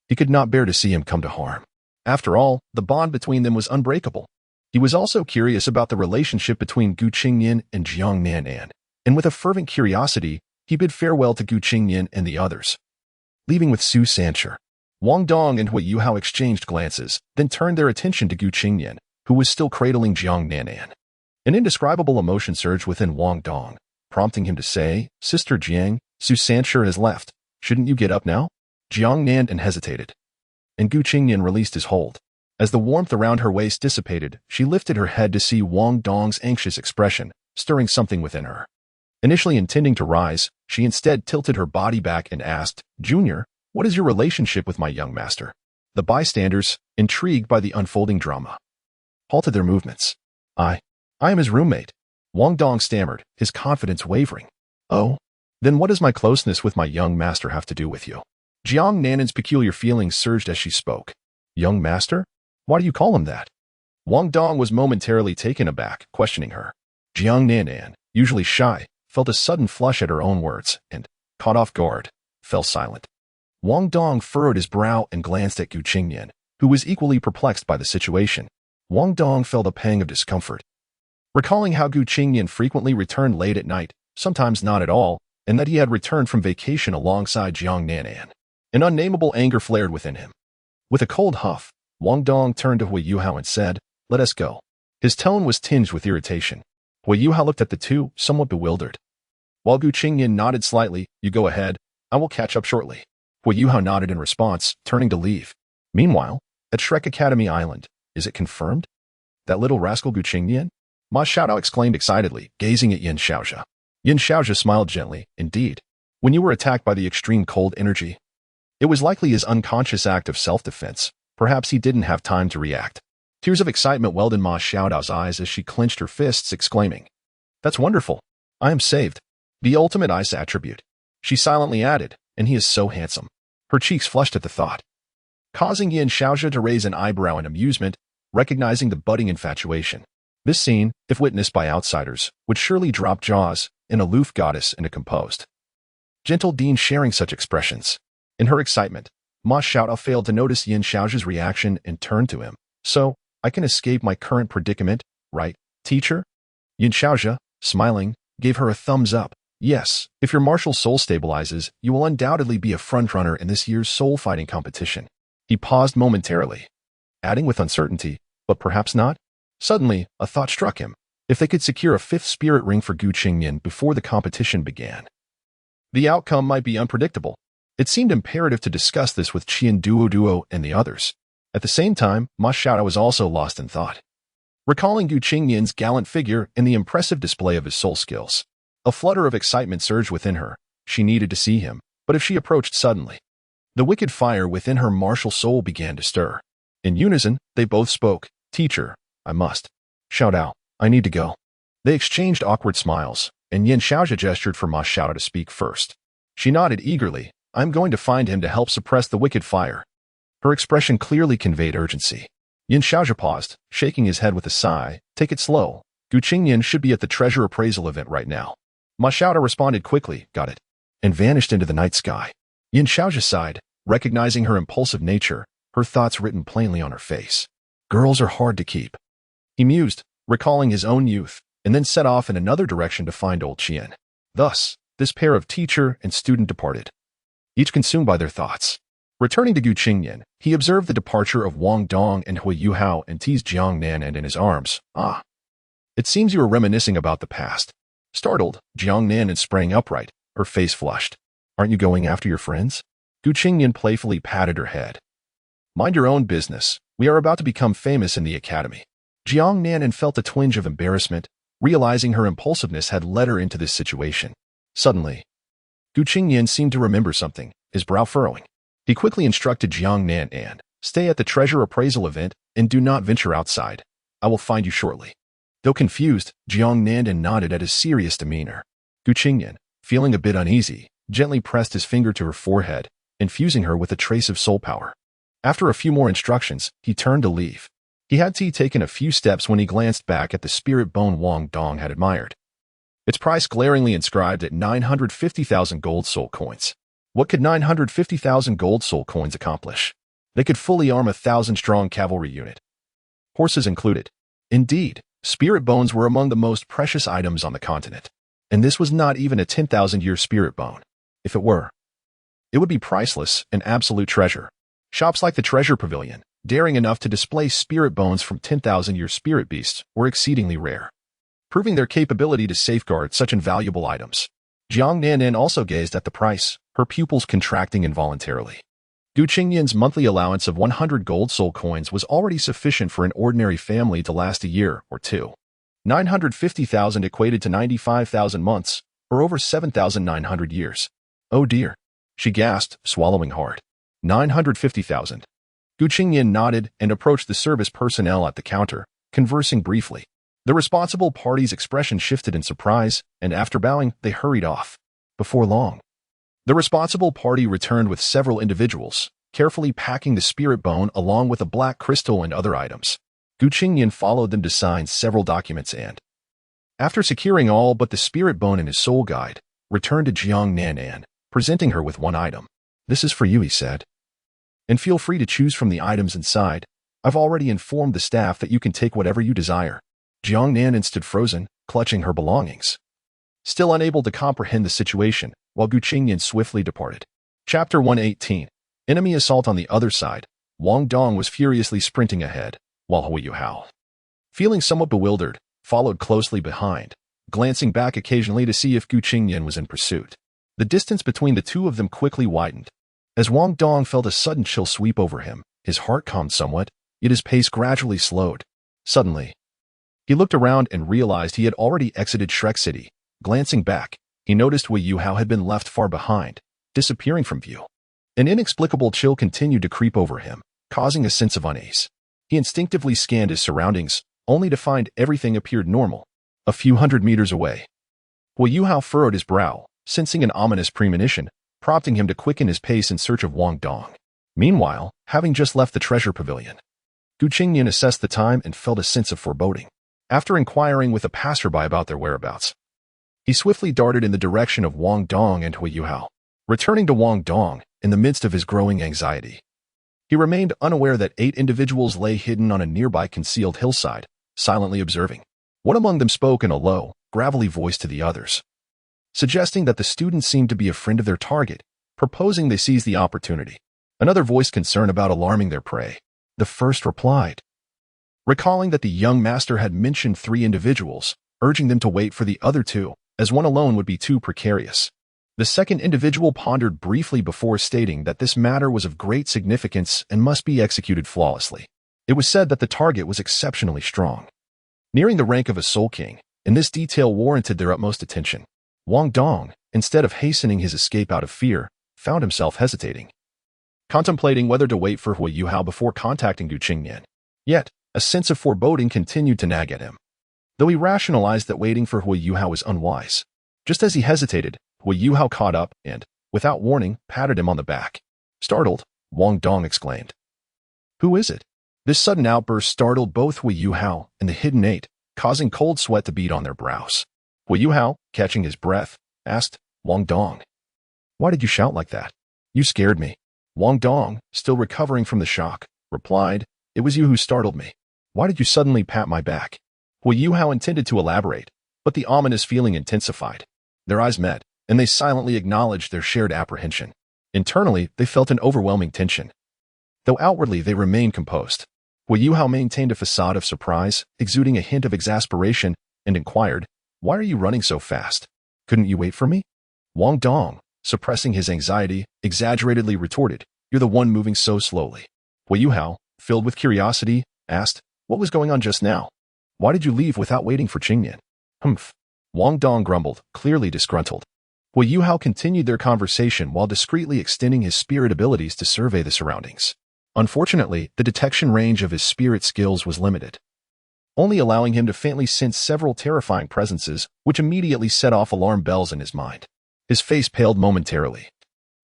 he could not bear to see him come to harm. After all, the bond between them was unbreakable. He was also curious about the relationship between Gu Qingnian and Jiang Nan, and with a fervent curiosity, he bid farewell to Gu Qingnian and the others, leaving with Su Sancher. Wong Dong and Hui Yuhao exchanged glances, then turned their attention to Gu Qingnian, who was still cradling Jiang Nan. An indescribable emotion surged within Wong Dong, prompting him to say, "Sister Jiang, Su Sancher has left. Shouldn't you get up now?" Jiang Nan hesitated, and Gu Qingnian released his hold. As the warmth around her waist dissipated, she lifted her head to see Wong Dong's anxious expression, stirring something within her. Initially intending to rise, she instead tilted her body back and asked, "Junior, what is your relationship with my young master?" The bystanders, intrigued by the unfolding drama, halted their movements. I am his roommate," Wong Dong stammered, his confidence wavering. "Oh? Then what does my closeness with my young master have to do with you?" Jiang Nan's peculiar feelings surged as she spoke. "Young master? Why do you call him that?" Wong Dong was momentarily taken aback, questioning her. Jiang Nan, usually shy, felt a sudden flush at her own words, and, caught off guard, fell silent. Wong Dong furrowed his brow and glanced at Gu Qingnian, who was equally perplexed by the situation. Wong Dong felt a pang of discomfort, recalling how Gu Qingnian frequently returned late at night, sometimes not at all, and that he had returned from vacation alongside Jiang Nan. An unnameable anger flared within him. With a cold huff, Wong Dong turned to Hui Yuhao and said, "Let us go." His tone was tinged with irritation. Hui Yuhao looked at the two, somewhat bewildered. While Gu Qingnian nodded slightly, "You go ahead. I will catch up shortly." Hui Yuhao nodded in response, turning to leave. Meanwhile, at Shrek Academy Island, "Is it confirmed? That little rascal Gu Qingnian?" Ma Xiaodao exclaimed excitedly, gazing at Yin Xiaozhe. Yin Xiaozhe smiled gently. "Indeed. When you were attacked by the extreme cold energy, it was likely his unconscious act of self-defense. Perhaps he didn't have time to react." Tears of excitement welled in Ma Xiaodao's eyes as she clenched her fists, exclaiming, "That's wonderful. I am saved. The ultimate ice attribute." She silently added, "And he is so handsome." Her cheeks flushed at the thought, causing Yin Xiaozhe to raise an eyebrow in amusement, recognizing the budding infatuation. This scene, if witnessed by outsiders, would surely drop jaws, an aloof goddess and a composed, gentle dean sharing such expressions. In her excitement, Ma Xiaodao failed to notice Yin Xiaozhe's reaction and turned to him. "So, I can escape my current predicament, right, teacher?" Yin Xiaozhe, smiling, gave her a thumbs up. "Yes, if your martial soul stabilizes, you will undoubtedly be a frontrunner in this year's soul fighting competition." He paused momentarily, adding with uncertainty, "But perhaps not?" Suddenly, a thought struck him. If they could secure a 5th spirit ring for Gu Qingnian before the competition began, the outcome might be unpredictable. It seemed imperative to discuss this with Qian Duo and the others. At the same time, Ma Xiaodao was also lost in thought, recalling Gu Qingnian's gallant figure and the impressive display of his soul skills. A flutter of excitement surged within her. She needed to see him, but if she approached suddenly, the wicked fire within her martial soul began to stir. In unison, they both spoke. "Teacher, I must." "Xiaodao, I need to go." They exchanged awkward smiles, and Yin Xiaozhe gestured for Ma Xiaodao to speak first. She nodded eagerly. "I'm going to find him to help suppress the wicked fire." Her expression clearly conveyed urgency. Yin Xiaozhe paused, shaking his head with a sigh. "Take it slow. Gu Qingnian should be at the treasure appraisal event right now." Ma Xiaodao responded quickly, "Got it," and vanished into the night sky. Yin Xiaozhe sighed, recognizing her impulsive nature, her thoughts written plainly on her face. Girls are hard to keep. He mused, recalling his own youth, and then set off in another direction to find old Qian. Thus, this pair of teacher and student departed, each consumed by their thoughts. Returning to Gu Qingnian, he observed the departure of Wong Dong and Hui Yuhao and teased Jiang Nan in his arms. "Ah, it seems you are reminiscing about the past." Startled, Jiang Nan sprang upright, her face flushed. "Aren't you going after your friends?" Gu Qingnian playfully patted her head. "Mind your own business. We are about to become famous in the academy." Jiang Nan felt a twinge of embarrassment, realizing her impulsiveness had led her into this situation. Suddenly, Gu Qingnian seemed to remember something, his brow furrowing. He quickly instructed Jiang Nan, "Stay at the treasure appraisal event and do not venture outside. I will find you shortly." Though confused, Jiang Nan nodded at his serious demeanor. Gu Qingnian, feeling a bit uneasy, gently pressed his finger to her forehead, infusing her with a trace of soul power. After a few more instructions, he turned to leave. He had taken a few steps when he glanced back at the spirit bone Wong Dong had admired. Its price glaringly inscribed at 950,000 gold soul coins. What could 950,000 gold soul coins accomplish? They could fully arm a 1,000-strong cavalry unit, horses included. Indeed, spirit bones were among the most precious items on the continent. And this was not even a 10,000-year spirit bone. If it were, it would be priceless, an absolute treasure. Shops like the Treasure Pavilion, daring enough to display spirit bones from 10,000-year spirit beasts, were exceedingly rare, proving their capability to safeguard such invaluable items. Jiang Nan also gazed at the price, her pupils contracting involuntarily. Gu Qingnian's monthly allowance of 100 gold soul coins was already sufficient for an ordinary family to last a year or two. 950,000 equated to 95,000 months, or over 7,900 years. "Oh dear," she gasped, swallowing hard. 950,000. Gu Qingnian nodded and approached the service personnel at the counter, conversing briefly. The responsible party's expression shifted in surprise, and after bowing, they hurried off. Before long, the responsible party returned with several individuals, carefully packing the spirit bone along with a black crystal and other items. Gu Qingnian followed them to sign several documents and, after securing all but the spirit bone and his soul guide, returned to Jiang Nan, presenting her with one item. "This is for you," he said. "And feel free to choose from the items inside. I've already informed the staff that you can take whatever you desire." Jiang Nan stood frozen, clutching her belongings, still unable to comprehend the situation, while Gu Qingnian swiftly departed. Chapter 118. Enemy assault on the other side. Wong Dong was furiously sprinting ahead, while Hui Yuhao, feeling somewhat bewildered, followed closely behind, glancing back occasionally to see if Qingnian was in pursuit. The distance between the two of them quickly widened. As Wong Dong felt a sudden chill sweep over him, his heart calmed somewhat, yet his pace gradually slowed. Suddenly, he looked around and realized he had already exited Shrek City. Glancing back, he noticed Wei Yuhao had been left far behind, disappearing from view. An inexplicable chill continued to creep over him, causing a sense of unease. He instinctively scanned his surroundings, only to find everything appeared normal. A few hundred meters away, Wei Yuhao furrowed his brow, sensing an ominous premonition, prompting him to quicken his pace in search of Wong Dong. Meanwhile, having just left the treasure pavilion, Qingnian assessed the time and felt a sense of foreboding. After inquiring with a passerby about their whereabouts, he swiftly darted in the direction of Wong Dong and Wei Yuhao. Returning to Wong Dong, in the midst of his growing anxiety, he remained unaware that 8 individuals lay hidden on a nearby concealed hillside, silently observing. One among them spoke in a low, gravelly voice to the others, suggesting that the students seemed to be a friend of their target, proposing they seize the opportunity. Another voiced concern about alarming their prey. The first replied, recalling that the young master had mentioned 3 individuals, urging them to wait for the other 2, as one alone would be too precarious. The second individual pondered briefly before stating that this matter was of great significance and must be executed flawlessly. It was said that the target was exceptionally strong, nearing the rank of a Soul King, and this detail warranted their utmost attention. Wong Dong, instead of hastening his escape out of fear, found himself hesitating, contemplating whether to wait for Wei Yuhao before contacting Qingnian. Yet, a sense of foreboding continued to nag at him, though he rationalized that waiting for Wei Yuhao was unwise. Just as he hesitated, Wei Yuhao caught up and, without warning, patted him on the back. Startled, Wong Dong exclaimed, "Who is it?" This sudden outburst startled both Wei Yuhao and the hidden 8, causing cold sweat to bead on their brows. Wei Yuhao, catching his breath, asked, "Wong Dong, why did you shout like that? You scared me." Wong Dong, still recovering from the shock, replied, "It was you who startled me. Why did you suddenly pat my back?" Wei Yuhao intended to elaborate, but the ominous feeling intensified. Their eyes met, and they silently acknowledged their shared apprehension. Internally, they felt an overwhelming tension, though outwardly they remained composed. Wei Yuhao maintained a facade of surprise, exuding a hint of exasperation, and inquired, "Why are you running so fast? Couldn't you wait for me?" Wong Dong, suppressing his anxiety, exaggeratedly retorted, "You're the one moving so slowly." Wei Yuhao, filled with curiosity, asked, "What was going on just now? Why did you leave without waiting for Qingnian?" "Humph." Wong Dong grumbled, clearly disgruntled. Wei Yuhao continued their conversation while discreetly extending his spirit abilities to survey the surroundings. Unfortunately, the detection range of his spirit skills was limited, only allowing him to faintly sense several terrifying presences, which immediately set off alarm bells in his mind. His face paled momentarily,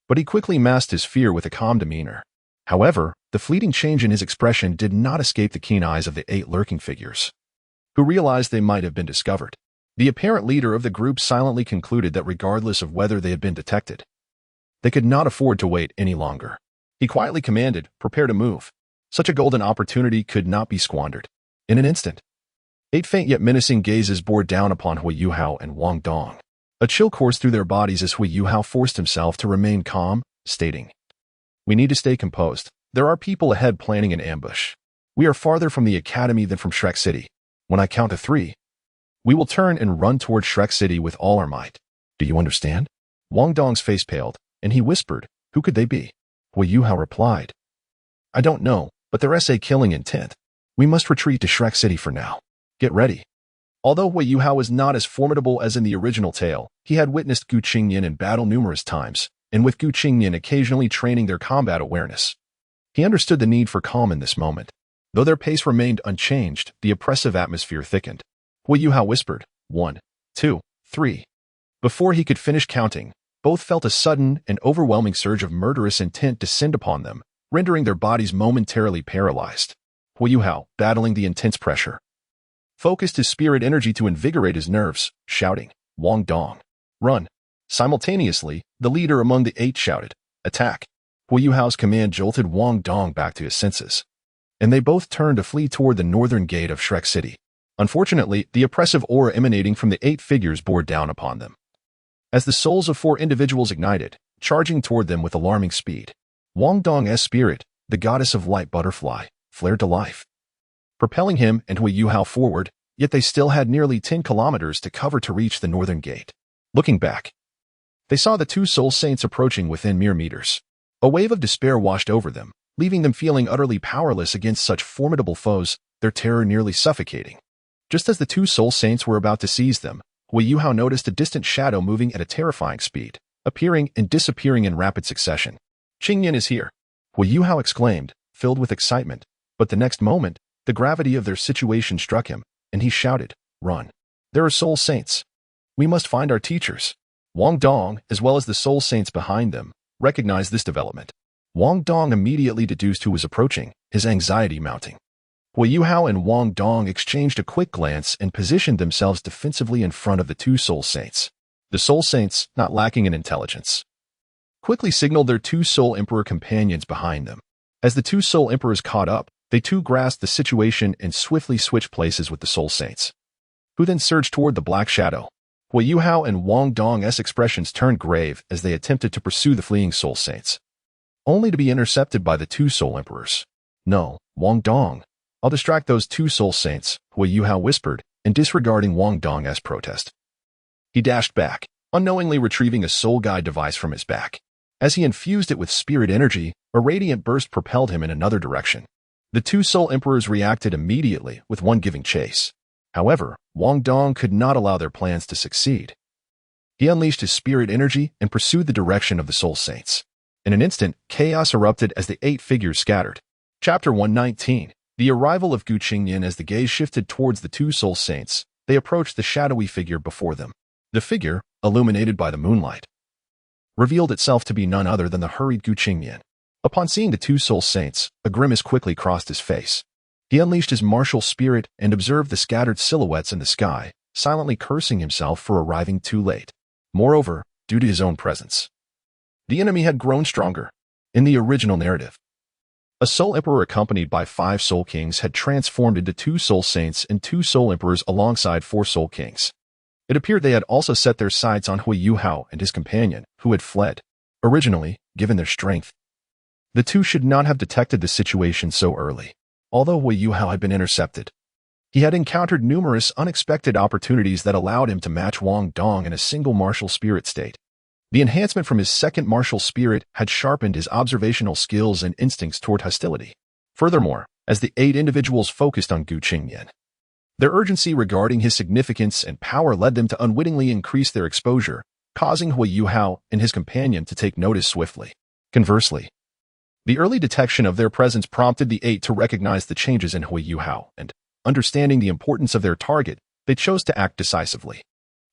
but he quickly masked his fear with a calm demeanor. However, the fleeting change in his expression did not escape the keen eyes of the 8 lurking figures, who realized they might have been discovered. The apparent leader of the group silently concluded that regardless of whether they had been detected, they could not afford to wait any longer. He quietly commanded, "Prepare to move." Such a golden opportunity could not be squandered. In an instant, 8 faint yet menacing gazes bore down upon Wei Yuhao and Wong Dong. A chill coursed through their bodies as Wei Yuhao forced himself to remain calm, stating, "We need to stay composed. There are people ahead planning an ambush. We are farther from the academy than from Shrek City. When I count to 3, we will turn and run toward Shrek City with all our might. Do you understand?" Wong Dong's face paled, and he whispered, "Who could they be?" Wei Yuhao replied, "I don't know, but they're killing intent. We must retreat to Shrek City for now. Get ready." Although Wei Yuhao was not as formidable as in the original tale, he had witnessed Qingnian in battle numerous times, and with Qingnian occasionally training their combat awareness, he understood the need for calm in this moment. Though their pace remained unchanged, the oppressive atmosphere thickened. Wei Yuhao whispered, 1, 2, 3. Before he could finish counting, both felt a sudden and overwhelming surge of murderous intent descend upon them, rendering their bodies momentarily paralyzed. Wei Yuhao, battling the intense pressure, focused his spirit energy to invigorate his nerves, shouting, "Wong Dong, run!" Simultaneously, the leader among the 8 shouted, "Attack!" Wei Yuhao's command jolted Wong Dong back to his senses, and they both turned to flee toward the northern gate of Shrek City. Unfortunately, the oppressive aura emanating from the 8 figures bore down upon them, as the souls of 4 individuals ignited, charging toward them with alarming speed. Wong Dong's spirit, the goddess of light butterfly, flared to life, propelling him and Hui Yuhao forward, yet they still had nearly 10 kilometers to cover to reach the northern gate. Looking back, they saw the two soul saints approaching within mere meters. A wave of despair washed over them, leaving them feeling utterly powerless against such formidable foes, their terror nearly suffocating. Just as the two soul saints were about to seize them, Hui Yuhao noticed a distant shadow moving at a terrifying speed, appearing and disappearing in rapid succession. Qingnian is here, Hui Yuhao exclaimed, filled with excitement, but the next moment, the gravity of their situation struck him, and he shouted, "Run! There are soul saints! We must find our teachers!" Wong Dong, as well as the soul saints behind them, recognized this development. Wong Dong immediately deduced who was approaching, his anxiety mounting. Hui Yuhao and Wong Dong exchanged a quick glance and positioned themselves defensively in front of the two soul saints. The soul saints, not lacking in intelligence, quickly signaled their two soul emperor companions behind them. As the two soul emperors caught up, they too grasped the situation and swiftly switched places with the soul saints, who then surged toward the black shadow. Hui Yuhao and Wong Dong's expressions turned grave as they attempted to pursue the fleeing soul saints, only to be intercepted by the two soul emperors. "No, Wong Dong. I'll distract those two soul saints," Hui Yuhao whispered, and disregarding Wong Dong's protest, he dashed back, unknowingly retrieving a soul guide device from his back. As he infused it with spirit energy, a radiant burst propelled him in another direction. The two soul emperors reacted immediately, with one giving chase. However, Wong Dong could not allow their plans to succeed. He unleashed his spirit energy and pursued the direction of the soul saints. In an instant, chaos erupted as the 8 figures scattered. Chapter 119. The arrival of Qingnian. As the gaze shifted towards the two soul saints, they approached the shadowy figure before them. The figure, illuminated by the moonlight, revealed itself to be none other than the hurried Qingnian. Upon seeing the two soul saints, a grimace quickly crossed his face. He unleashed his martial spirit and observed the scattered silhouettes in the sky, silently cursing himself for arriving too late. Moreover, due to his own presence, the enemy had grown stronger. In the original narrative, a soul emperor accompanied by 5 soul kings had transformed into 2 soul saints and 2 soul emperors alongside 4 soul kings. It appeared they had also set their sights on Hui Yuhao and his companion, who had fled. Originally, given their strength, the two should not have detected the situation so early. Although Hui Yuhao had been intercepted, he had encountered numerous unexpected opportunities that allowed him to match Wong Dong in a single martial spirit state. The enhancement from his second martial spirit had sharpened his observational skills and instincts toward hostility. Furthermore, as the 8 individuals focused on Qingnian, their urgency regarding his significance and power led them to unwittingly increase their exposure, causing Hui Yuhao and his companion to take notice swiftly. Conversely, the early detection of their presence prompted the 8 to recognize the changes in Hui Yuhao, and, understanding the importance of their target, they chose to act decisively.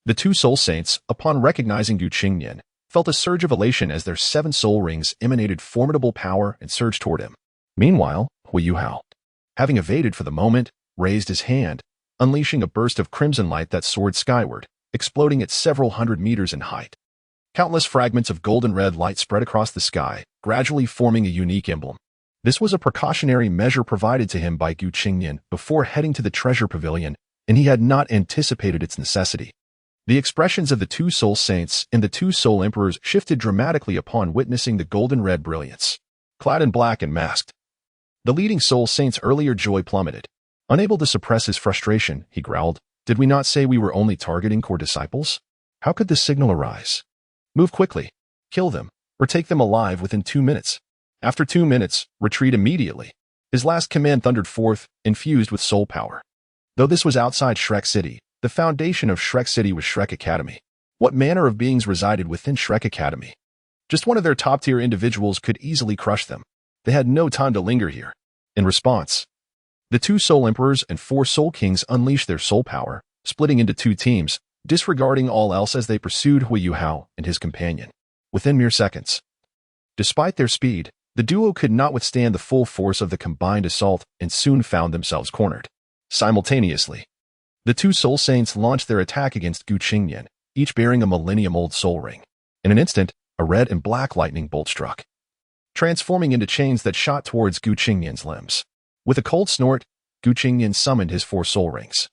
The 2 soul saints, upon recognizing Qingnian, felt a surge of elation as their 7 soul rings emanated formidable power and surged toward him. Meanwhile, Hui Yuhao, having evaded for the moment, raised his hand, unleashing a burst of crimson light that soared skyward, exploding at several hundred meters in height. Countless fragments of golden red light spread across the sky, gradually forming a unique emblem. This was a precautionary measure provided to him by Qingnian before heading to the treasure pavilion, and he had not anticipated its necessity. The expressions of the 2 soul saints and the 2 soul emperors shifted dramatically upon witnessing the golden red brilliance. Clad in black and masked, the leading soul saint's earlier joy plummeted. Unable to suppress his frustration, he growled, "Did we not say we were only targeting core disciples? How could this signal arise? Move quickly, kill them, or take them alive within 2 minutes. After 2 minutes, retreat immediately." His last command thundered forth, infused with soul power. Though this was outside Shrek City, the foundation of Shrek City was Shrek Academy. What manner of beings resided within Shrek Academy? Just one of their top-tier individuals could easily crush them. They had no time to linger here. In response, the 2 soul emperors and 4 soul kings unleashed their soul power, splitting into 2 teams, disregarding all else as they pursued Hui Yuhao and his companion. Within mere seconds, despite their speed, the duo could not withstand the full force of the combined assault and soon found themselves cornered. Simultaneously, the 2 soul saints launched their attack against Qingnian, each bearing a millennium-old soul ring. In an instant, a red and black lightning bolt struck, transforming into chains that shot towards Qingnian's limbs. With a cold snort, Qingnian summoned his 4 soul rings,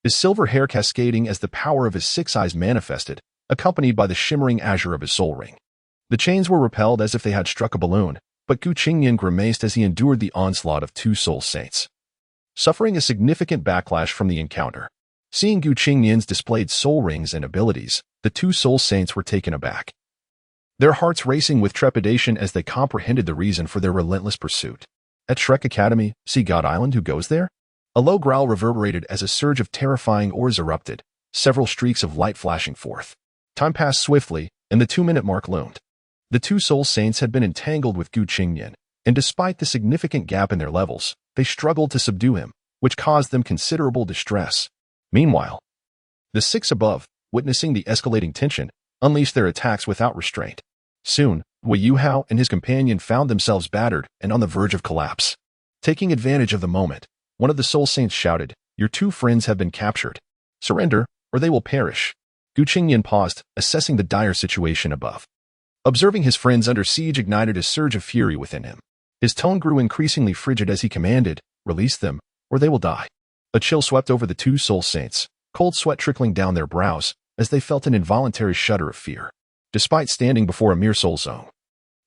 his silver hair cascading as the power of his 6 eyes manifested, accompanied by the shimmering azure of his soul ring. The chains were repelled as if they had struck a balloon, but Qingnian grimaced as he endured the onslaught of 2 soul saints. suffering a significant backlash from the encounter. Seeing Qingnian's displayed soul rings and abilities, the two soul saints were taken aback, their hearts racing with trepidation as they comprehended the reason for their relentless pursuit. At Shrek Academy, see God Island who goes there? A low growl reverberated as a surge of terrifying ores erupted, several streaks of light flashing forth. Time passed swiftly, and the 2-minute mark loomed. The two soul saints had been entangled with Qingnian, and despite the significant gap in their levels, they struggled to subdue him, which caused them considerable distress. Meanwhile, the six above, witnessing the escalating tension, unleashed their attacks without restraint. Soon, Wei Yuhao and his companion found themselves battered and on the verge of collapse. Taking advantage of the moment, one of the soul saints shouted, "Your two friends have been captured. Surrender, or they will perish." Qingnian paused, assessing the dire situation above. Observing his friends under siege ignited a surge of fury within him. His tone grew increasingly frigid as he commanded, "Release them, or they will die." A chill swept over the two soul saints, cold sweat trickling down their brows as they felt an involuntary shudder of fear. Despite standing before a mere soul zone,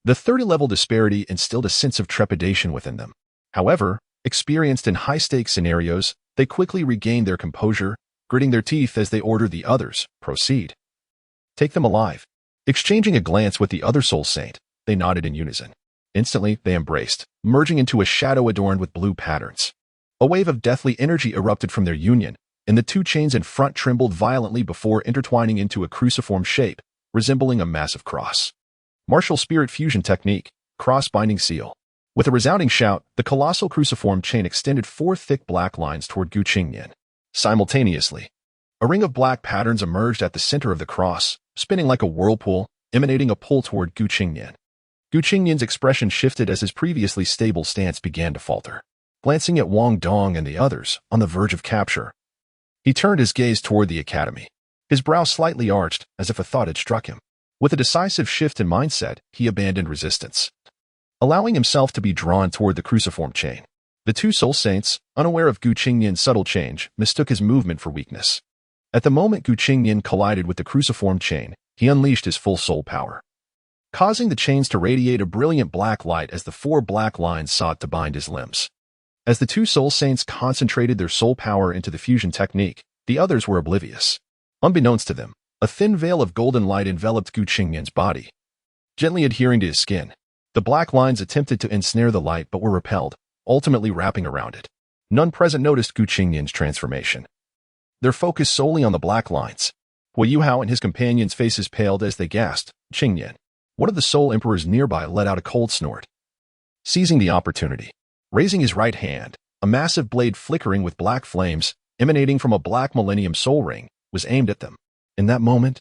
the 30-level disparity instilled a sense of trepidation within them. However, experienced in high-stakes scenarios, they quickly regained their composure, gritting their teeth as they ordered the others, "Proceed. Take them alive." Exchanging a glance with the other soul saint, they nodded in unison. Instantly, they embraced, merging into a shadow adorned with blue patterns. A wave of deathly energy erupted from their union, and the two chains in front trembled violently before intertwining into a cruciform shape, resembling a massive cross. Martial spirit fusion technique, cross-binding seal. With a resounding shout, the colossal cruciform chain extended 4 thick black lines toward Qingnian. Simultaneously, a ring of black patterns emerged at the center of the cross, spinning like a whirlpool, emanating a pull toward Qingnian. Qingnian's expression shifted as his previously stable stance began to falter. Glancing at Wong Dong and the others, on the verge of capture, he turned his gaze toward the academy. His brow slightly arched, as if a thought had struck him. With a decisive shift in mindset, he abandoned resistance, allowing himself to be drawn toward the cruciform chain. The two soul saints, unaware of Qingnian's subtle change, mistook his movement for weakness. At the moment Qingnian collided with the cruciform chain, he unleashed his full soul power, causing the chains to radiate a brilliant black light as the 4 black lines sought to bind his limbs. As the two soul saints concentrated their soul power into the fusion technique, the others were oblivious. Unbeknownst to them, a thin veil of golden light enveloped Qingnian's body, gently adhering to his skin. The black lines attempted to ensnare the light but were repelled, ultimately wrapping around it. None present noticed Qingnian's transformation, their focus solely on the black lines. Wei Yuhao and his companions' faces paled as they gasped. Qingnian, one of the soul emperors nearby, let out a cold snort. Seizing the opportunity, raising his right hand, a massive blade flickering with black flames, emanating from a black millennium soul ring, was aimed at them. In that moment,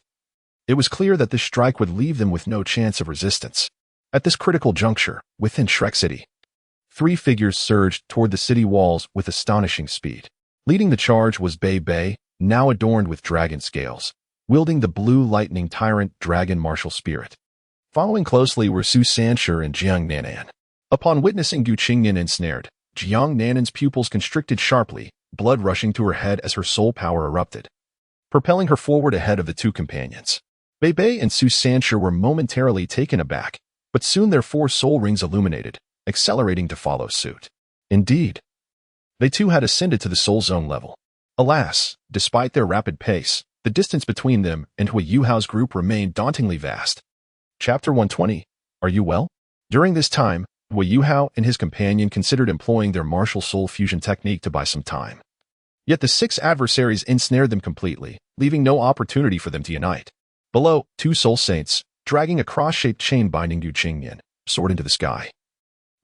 it was clear that this strike would leave them with no chance of resistance. At this critical juncture, within Shrek City, 3 figures surged toward the city walls with astonishing speed. Leading the charge was Bei Bei, now adorned with dragon scales, wielding the blue lightning tyrant dragon martial spirit. Following closely were Su Sanshi and Jiang Nanan. Upon witnessing Qingnian ensnared, Jiang Nanan's pupils constricted sharply, blood rushing to her head as her soul power erupted, propelling her forward ahead of the two companions. Bei Bei and Su Sanshi were momentarily taken aback, but soon their 4 soul rings illuminated, accelerating to follow suit. Indeed, they too had ascended to the soul zone level. Alas, despite their rapid pace, the distance between them and Wei Yuhao's group remained dauntingly vast. Chapter 120. Are you well? During this time, Wei Yuhao and his companion considered employing their martial soul fusion technique to buy some time. Yet the 6 adversaries ensnared them completely, leaving no opportunity for them to unite. Below, 2 soul saints, dragging a cross-shaped chain binding Qingnian, soared into the sky.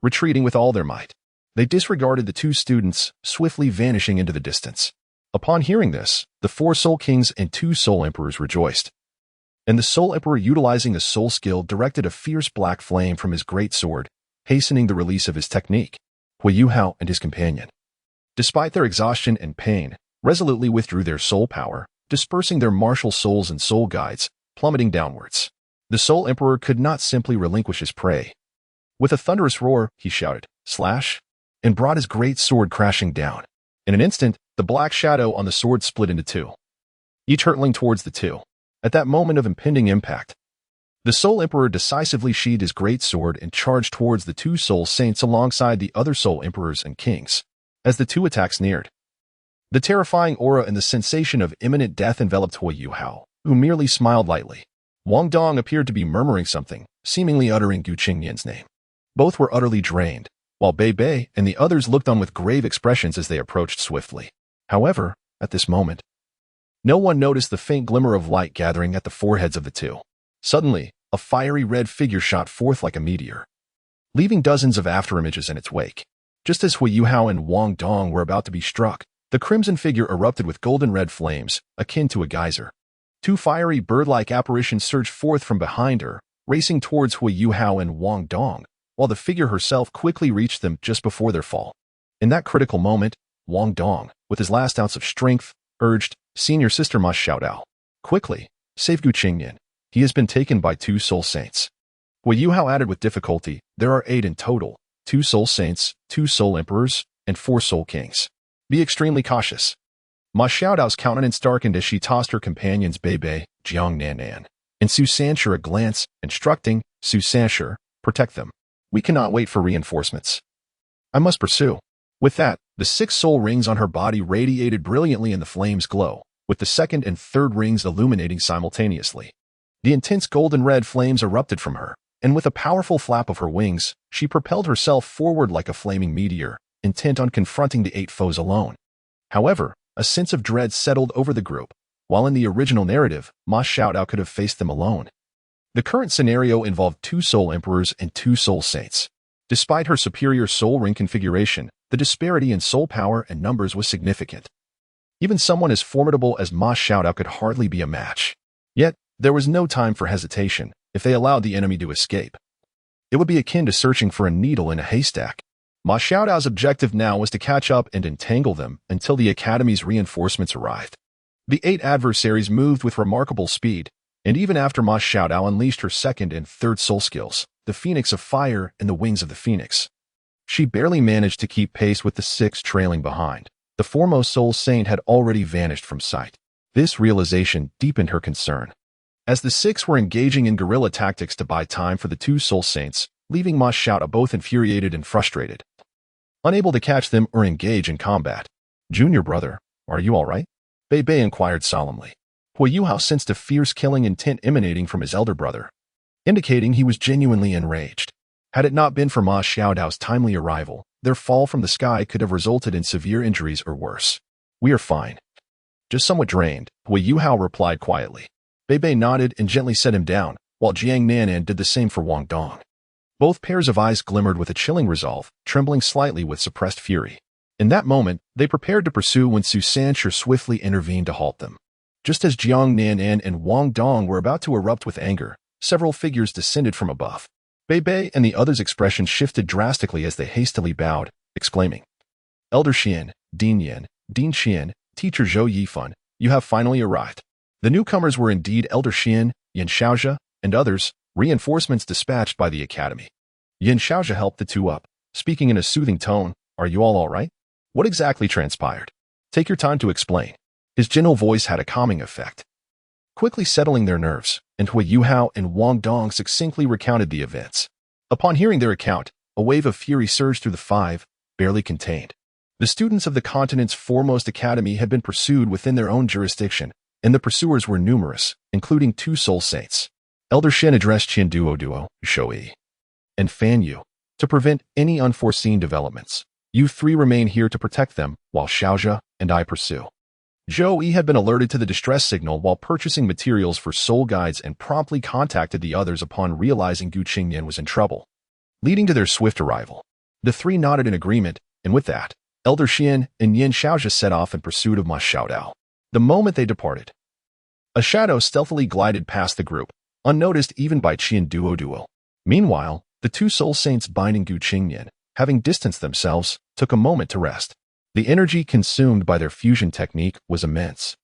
Retreating with all their might, they disregarded the 2 students, swiftly vanishing into the distance. Upon hearing this, the 4 soul kings and 2 soul emperors rejoiced. And the soul emperor, utilizing a soul skill, directed a fierce black flame from his great sword, hastening the release of his technique. Wei Yuhao and his companion, despite their exhaustion and pain, resolutely withdrew their soul power, dispersing their martial souls and soul guides, plummeting downwards. The soul emperor could not simply relinquish his prey. With a thunderous roar, he shouted, "Slash!" and brought his great sword crashing down. In an instant, the black shadow on the sword split into 2, each hurtling towards the 2. At that moment of impending impact, the soul emperor decisively sheathed his great sword and charged towards the 2 soul saints alongside the other soul emperors and kings. as the two attacks neared. The terrifying aura and the sensation of imminent death enveloped Hui Yuhao, who merely smiled lightly. Wong Dong appeared to be murmuring something, seemingly uttering Gu Qingnian's name. Both were utterly drained, while Bei Bei and the others looked on with grave expressions as they approached swiftly. However, at this moment, no one noticed the faint glimmer of light gathering at the foreheads of the two. Suddenly, a fiery red figure shot forth like a meteor, leaving dozens of afterimages in its wake. Just as Hui Yuhao and Wong Dong were about to be struck, the crimson figure erupted with golden-red flames, akin to a geyser. Two fiery bird-like apparitions surged forth from behind her, racing towards Hui Yuhao and Wong Dong, while the figure herself quickly reached them just before their fall. In that critical moment, Wong Dong, with his last ounce of strength, urged, "Senior Sister Ma Xiaodao, quickly, save Gu Qingnian. He has been taken by 2 soul saints." Hui Yuhao added with difficulty, "There are 8 in total, 2 soul saints, 2 soul emperors, and 4 soul kings. Be extremely cautious." Ma Xiaodao's countenance darkened as she tossed her companions Bei Bei, Jiang Nanan, and Su Sanshur a glance, instructing, "Su Sanshur, protect them. We cannot wait for reinforcements. I must pursue." With that, the 6 soul rings on her body radiated brilliantly in the flame's glow, with the second and third rings illuminating simultaneously. The intense golden red flames erupted from her, and with a powerful flap of her wings, she propelled herself forward like a flaming meteor, intent on confronting the 8 foes alone. However, a sense of dread settled over the group, while in the original narrative, Ma Xiaodao could have faced them alone. The current scenario involved 2 soul emperors and 2 soul saints. Despite her superior soul ring configuration, the disparity in soul power and numbers was significant. Even someone as formidable as Ma Xiaodao could hardly be a match. Yet, there was no time for hesitation. If they allowed the enemy to escape, it would be akin to searching for a needle in a haystack. Ma Xiaodao's objective now was to catch up and entangle them until the Academy's reinforcements arrived. The 8 adversaries moved with remarkable speed, and even after Ma Xiaodao unleashed her second and third soul skills, the Phoenix of Fire and the Wings of the Phoenix, she barely managed to keep pace with the 6 trailing behind. The foremost soul saint had already vanished from sight. This realization deepened her concern. As the 6 were engaging in guerrilla tactics to buy time for the 2 soul saints, leaving Ma Xiaodao both infuriated and frustrated, unable to catch them or engage in combat. "Junior brother, are you all right?" Bei Bei inquired solemnly. Hui Yuhao sensed a fierce killing intent emanating from his elder brother, indicating he was genuinely enraged. Had it not been for Ma Xiaodao's timely arrival, their fall from the sky could have resulted in severe injuries or worse. "We are fine. Just somewhat drained," Hui Yuhao replied quietly. Bei Bei nodded and gently set him down, while Jiang Nanan did the same for Wong Dong. Both pairs of eyes glimmered with a chilling resolve, trembling slightly with suppressed fury. In that moment, they prepared to pursue when Su Sanshur swiftly intervened to halt them. Just as Jiang Nanan and Wong Dong were about to erupt with anger, several figures descended from above. Bei Bei and the others' expressions shifted drastically as they hastily bowed, exclaiming, "Elder Xian, Din Yan, Din Xian, Teacher Zhou Yifan, you have finally arrived." The newcomers were indeed Elder Xian, Yin Shaozhe, and others, reinforcements dispatched by the Academy. Yin Shaozhe helped the two up, speaking in a soothing tone, "Are you all right? What exactly transpired? Take your time to explain." His gentle voice had a calming effect, quickly settling their nerves, and Hui Yuhao and Wong Dong succinctly recounted the events. Upon hearing their account, a wave of fury surged through the 5, barely contained. The students of the continent's foremost academy had been pursued within their own jurisdiction, and the pursuers were numerous, including 2 soul saints. Elder Shen addressed Duo, Shouyi, and Fan Yu. To prevent any unforeseen developments, you 3 remain here to protect them, while Shaozhe and I pursue. Zhou Yi had been alerted to the distress signal while purchasing materials for soul guides and promptly contacted the others upon realizing Gu Qingnian was in trouble, leading to their swift arrival. The 3 nodded in agreement, and with that, Elder Xian and Yin Shaozhe set off in pursuit of Ma Xiaodao. The moment they departed, a shadow stealthily glided past the group, unnoticed even by Duo. Meanwhile, the 2 soul saints binding Gu Qingnian, having distanced themselves, took a moment to rest. The energy consumed by their fusion technique was immense,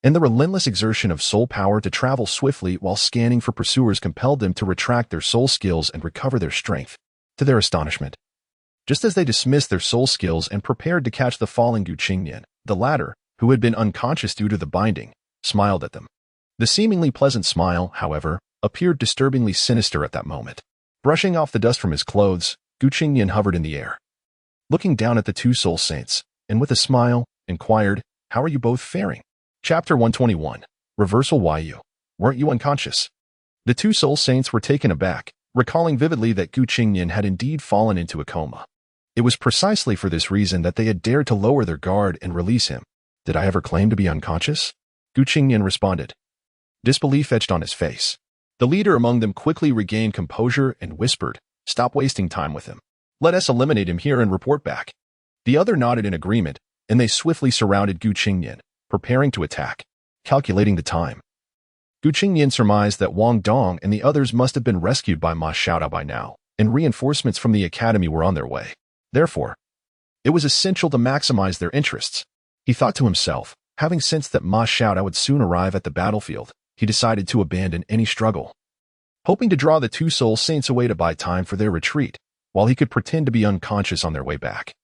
and the relentless exertion of soul power to travel swiftly while scanning for pursuers compelled them to retract their soul skills and recover their strength. To their astonishment, just as they dismissed their soul skills and prepared to catch the falling Gu Qingnian, the latter, who had been unconscious due to the binding, smiled at them. The seemingly pleasant smile, however, appeared disturbingly sinister at that moment. Brushing off the dust from his clothes, Gu Qingnian hovered in the air, looking down at the two soul saints, and with a smile, inquired, "How are you both faring?" Chapter 121. Reversal. Why you? Weren't you unconscious? The two soul saints were taken aback, recalling vividly that Qingnian had indeed fallen into a coma. It was precisely for this reason that they had dared to lower their guard and release him. "Did I ever claim to be unconscious?" Qingnian responded. Disbelief etched on his face. The leader among them quickly regained composure and whispered, "Stop wasting time with him. Let us eliminate him here and report back." The other nodded in agreement, and they swiftly surrounded Qingnian, preparing to attack, calculating the time. Qingnian surmised that Wong Dong and the others must have been rescued by Ma Xiaodao by now, and reinforcements from the academy were on their way. Therefore, it was essential to maximize their interests. He thought to himself, having sensed that Ma Xiaodao would soon arrive at the battlefield, he decided to abandon any struggle. Hoping to draw the two soul saints away to buy time for their retreat, while he could pretend to be unconscious on their way back.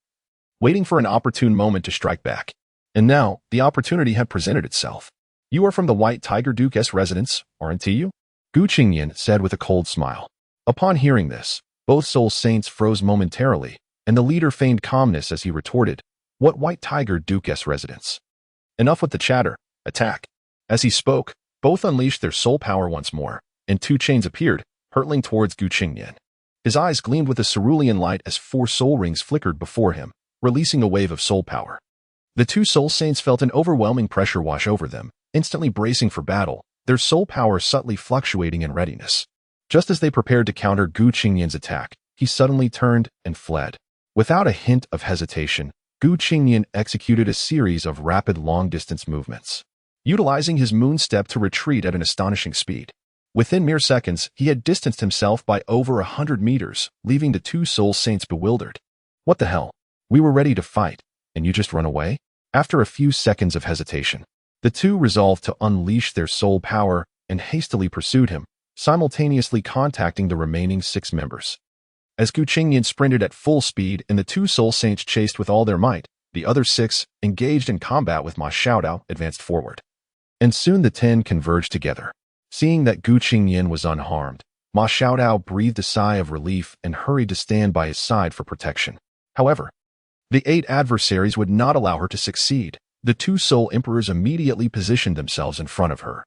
Waiting for an opportune moment to strike back. And now, the opportunity had presented itself. "You are from the White Tiger Duke's residence, aren't you?" Qingnian said with a cold smile. Upon hearing this, both soul saints froze momentarily, and the leader feigned calmness as he retorted, "What White Tiger Duke's residence? Enough with the chatter, attack." As he spoke, both unleashed their soul power once more, and two chains appeared, hurtling towards Qingnian. His eyes gleamed with a cerulean light as 4 soul rings flickered before him, releasing a wave of soul power. The two soul saints felt an overwhelming pressure wash over them, instantly bracing for battle, their soul power subtly fluctuating in readiness. Just as they prepared to counter Qingnian's attack, he suddenly turned and fled. Without a hint of hesitation, Qingnian executed a series of rapid long-distance movements, utilizing his moon step to retreat at an astonishing speed. Within mere seconds, he had distanced himself by over 100 meters, leaving the two soul saints bewildered. "What the hell? We were ready to fight, and you just run away?" After a few seconds of hesitation, the two resolved to unleash their soul power and hastily pursued him, simultaneously contacting the remaining 6 members. As Qingnian sprinted at full speed and the two soul saints chased with all their might, the other 6, engaged in combat with Ma Xiaodao, advanced forward. And soon the 10 converged together. Seeing that Qingnian was unharmed, Ma Xiaodao breathed a sigh of relief and hurried to stand by his side for protection. However, the 8 adversaries would not allow her to succeed. The 2 soul emperors immediately positioned themselves in front of her,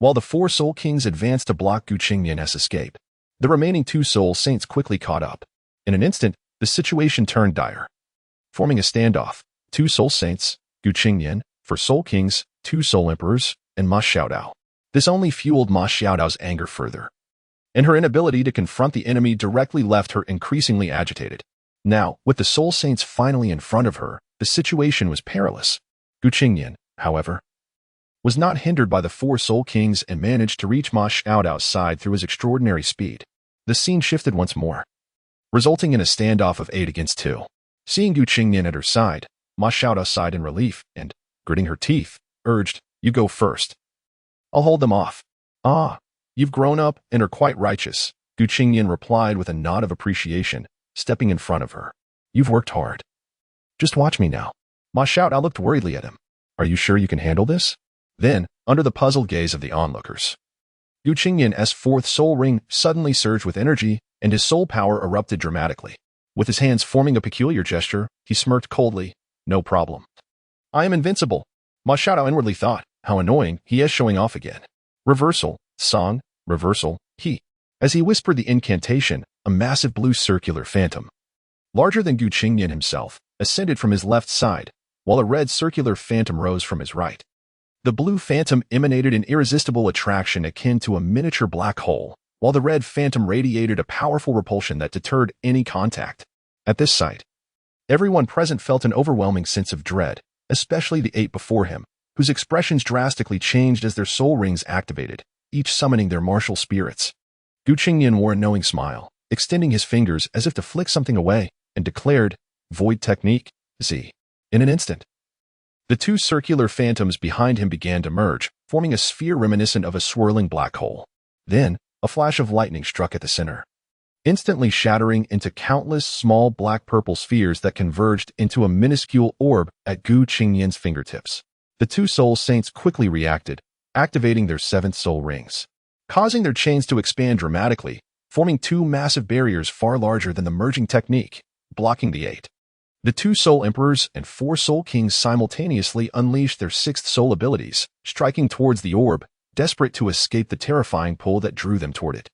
while the 4 soul kings advanced to block Qingnian's escape. The remaining 2 soul saints quickly caught up. In an instant, the situation turned dire. Forming a standoff, 2 soul saints, Qingnian, 4 soul kings, 2 soul emperors, and Ma Xiaodao. This only fueled Ma Xiaodao's anger further, and her inability to confront the enemy directly left her increasingly agitated. Now, with the soul saints finally in front of her, the situation was perilous. Qingnian, however, was not hindered by the 4 soul kings and managed to reach Ma Xiaodao's side through his extraordinary speed. The scene shifted once more, resulting in a standoff of 8 against 2. Seeing Qingnian at her side, Ma Xiaodao sighed in relief and, gritting her teeth, urged, "You go first. I'll hold them off." "Ah, you've grown up and are quite righteous," Qingnian replied with a nod of appreciation, stepping in front of her. "You've worked hard. Just watch me now." Ma Xiaodao looked worriedly at him. "Are you sure you can handle this?" Then, under the puzzled gaze of the onlookers, Qingnian's 4th soul ring suddenly surged with energy, and his soul power erupted dramatically. With his hands forming a peculiar gesture, he smirked coldly, "No problem. I am invincible." Ma Xiaodao inwardly thought, how annoying, he is showing off again. Reversal, song, reversal, he. As he whispered the incantation, a massive blue circular phantom, larger than Qingnian himself, ascended from his left side, while a red circular phantom rose from his right. The blue phantom emanated an irresistible attraction akin to a miniature black hole, while the red phantom radiated a powerful repulsion that deterred any contact. At this sight, everyone present felt an overwhelming sense of dread, especially the 8 before him, whose expressions drastically changed as their soul rings activated, each summoning their martial spirits. Qingnian wore a knowing smile, extending his fingers as if to flick something away, and declared, "Void technique, Z." In an instant, the 2 circular phantoms behind him began to merge, forming a sphere reminiscent of a swirling black hole. Then, a flash of lightning struck at the center, instantly shattering into countless small black-purple spheres that converged into a minuscule orb at Qingnian's fingertips. The 2 soul saints quickly reacted, activating their 7th soul rings, causing their chains to expand dramatically, forming 2 massive barriers far larger than the merging technique, blocking the 8. The 2 Soul Emperors and 4 Soul Kings simultaneously unleashed their 6th soul abilities, striking towards the orb, desperate to escape the terrifying pull that drew them toward it.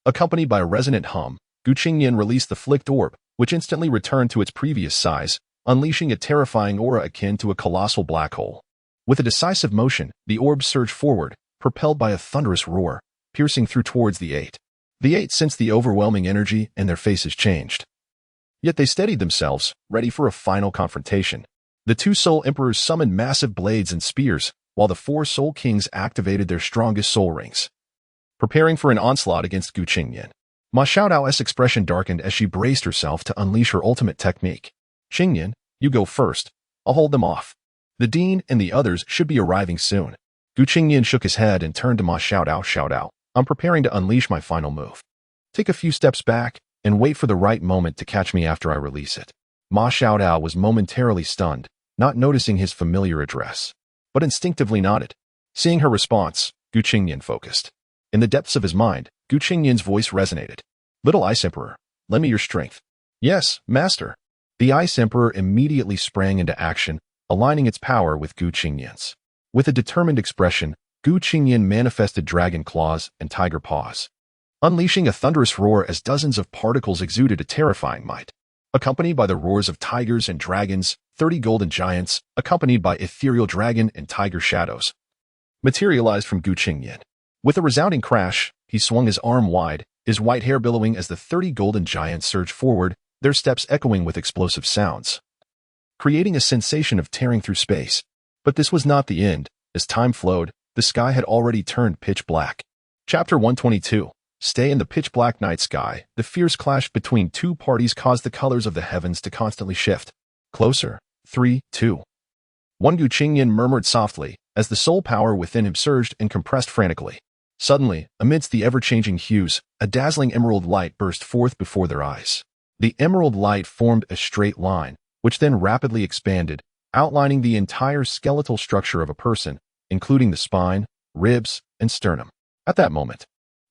Accompanied by a resonant hum, Qingnian released the flicked orb, which instantly returned to its previous size, unleashing a terrifying aura akin to a colossal black hole. With a decisive motion, the orb surged forward, propelled by a thunderous roar, piercing through towards the 8. The 8 sensed the overwhelming energy and their faces changed. Yet they steadied themselves, ready for a final confrontation. The 2 Soul Emperors summoned massive blades and spears, while the 4 Soul Kings activated their strongest soul rings, preparing for an onslaught against Qingnian. Ma Xiaodao's expression darkened as she braced herself to unleash her ultimate technique. Qingnian, you go first. I'll hold them off. The Dean and the others should be arriving soon. Qingnian shook his head and turned to Ma Xiaodao. I'm preparing to unleash my final move. Take a few steps back and wait for the right moment to catch me after I release it. Ma Xiaodao was momentarily stunned, not noticing his familiar address, but instinctively nodded. Seeing her response, Qingnian focused. In the depths of his mind, Qingnian's voice resonated. Little Ice Emperor, lend me your strength. Yes, Master. The Ice Emperor immediately sprang into action, aligning its power with Qingnian's. With a determined expression, Qingnian manifested dragon claws and tiger paws, unleashing a thunderous roar as dozens of particles exuded a terrifying might. Accompanied by the roars of tigers and dragons, 30 golden giants, accompanied by ethereal dragon and tiger shadows, materialized from Qingnian. With a resounding crash, he swung his arm wide, his white hair billowing as the 30 golden giants surged forward, their steps echoing with explosive sounds, creating a sensation of tearing through space. But this was not the end. As time flowed, the sky had already turned pitch black. Chapter 122. Stay in the pitch-black night sky. The fierce clash between 2 parties caused the colors of the heavens to constantly shift. Closer. 3, 2, 1. Qingnian murmured softly, as the soul power within him surged and compressed frantically. Suddenly, amidst the ever-changing hues, a dazzling emerald light burst forth before their eyes. The emerald light formed a straight line, which then rapidly expanded, outlining the entire skeletal structure of a person, including the spine, ribs, and sternum. At that moment,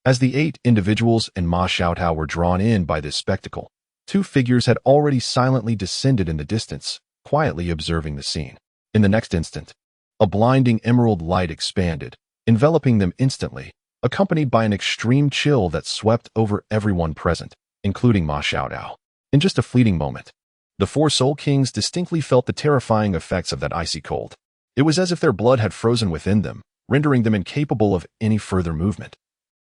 as the 8 individuals and Ma Xiaodao were drawn in by this spectacle, 2 figures had already silently descended in the distance, quietly observing the scene. In the next instant, a blinding emerald light expanded, enveloping them instantly, accompanied by an extreme chill that swept over everyone present, including Ma Xiaodao. In just a fleeting moment, the 4 Soul Kings distinctly felt the terrifying effects of that icy cold. It was as if their blood had frozen within them, rendering them incapable of any further movement.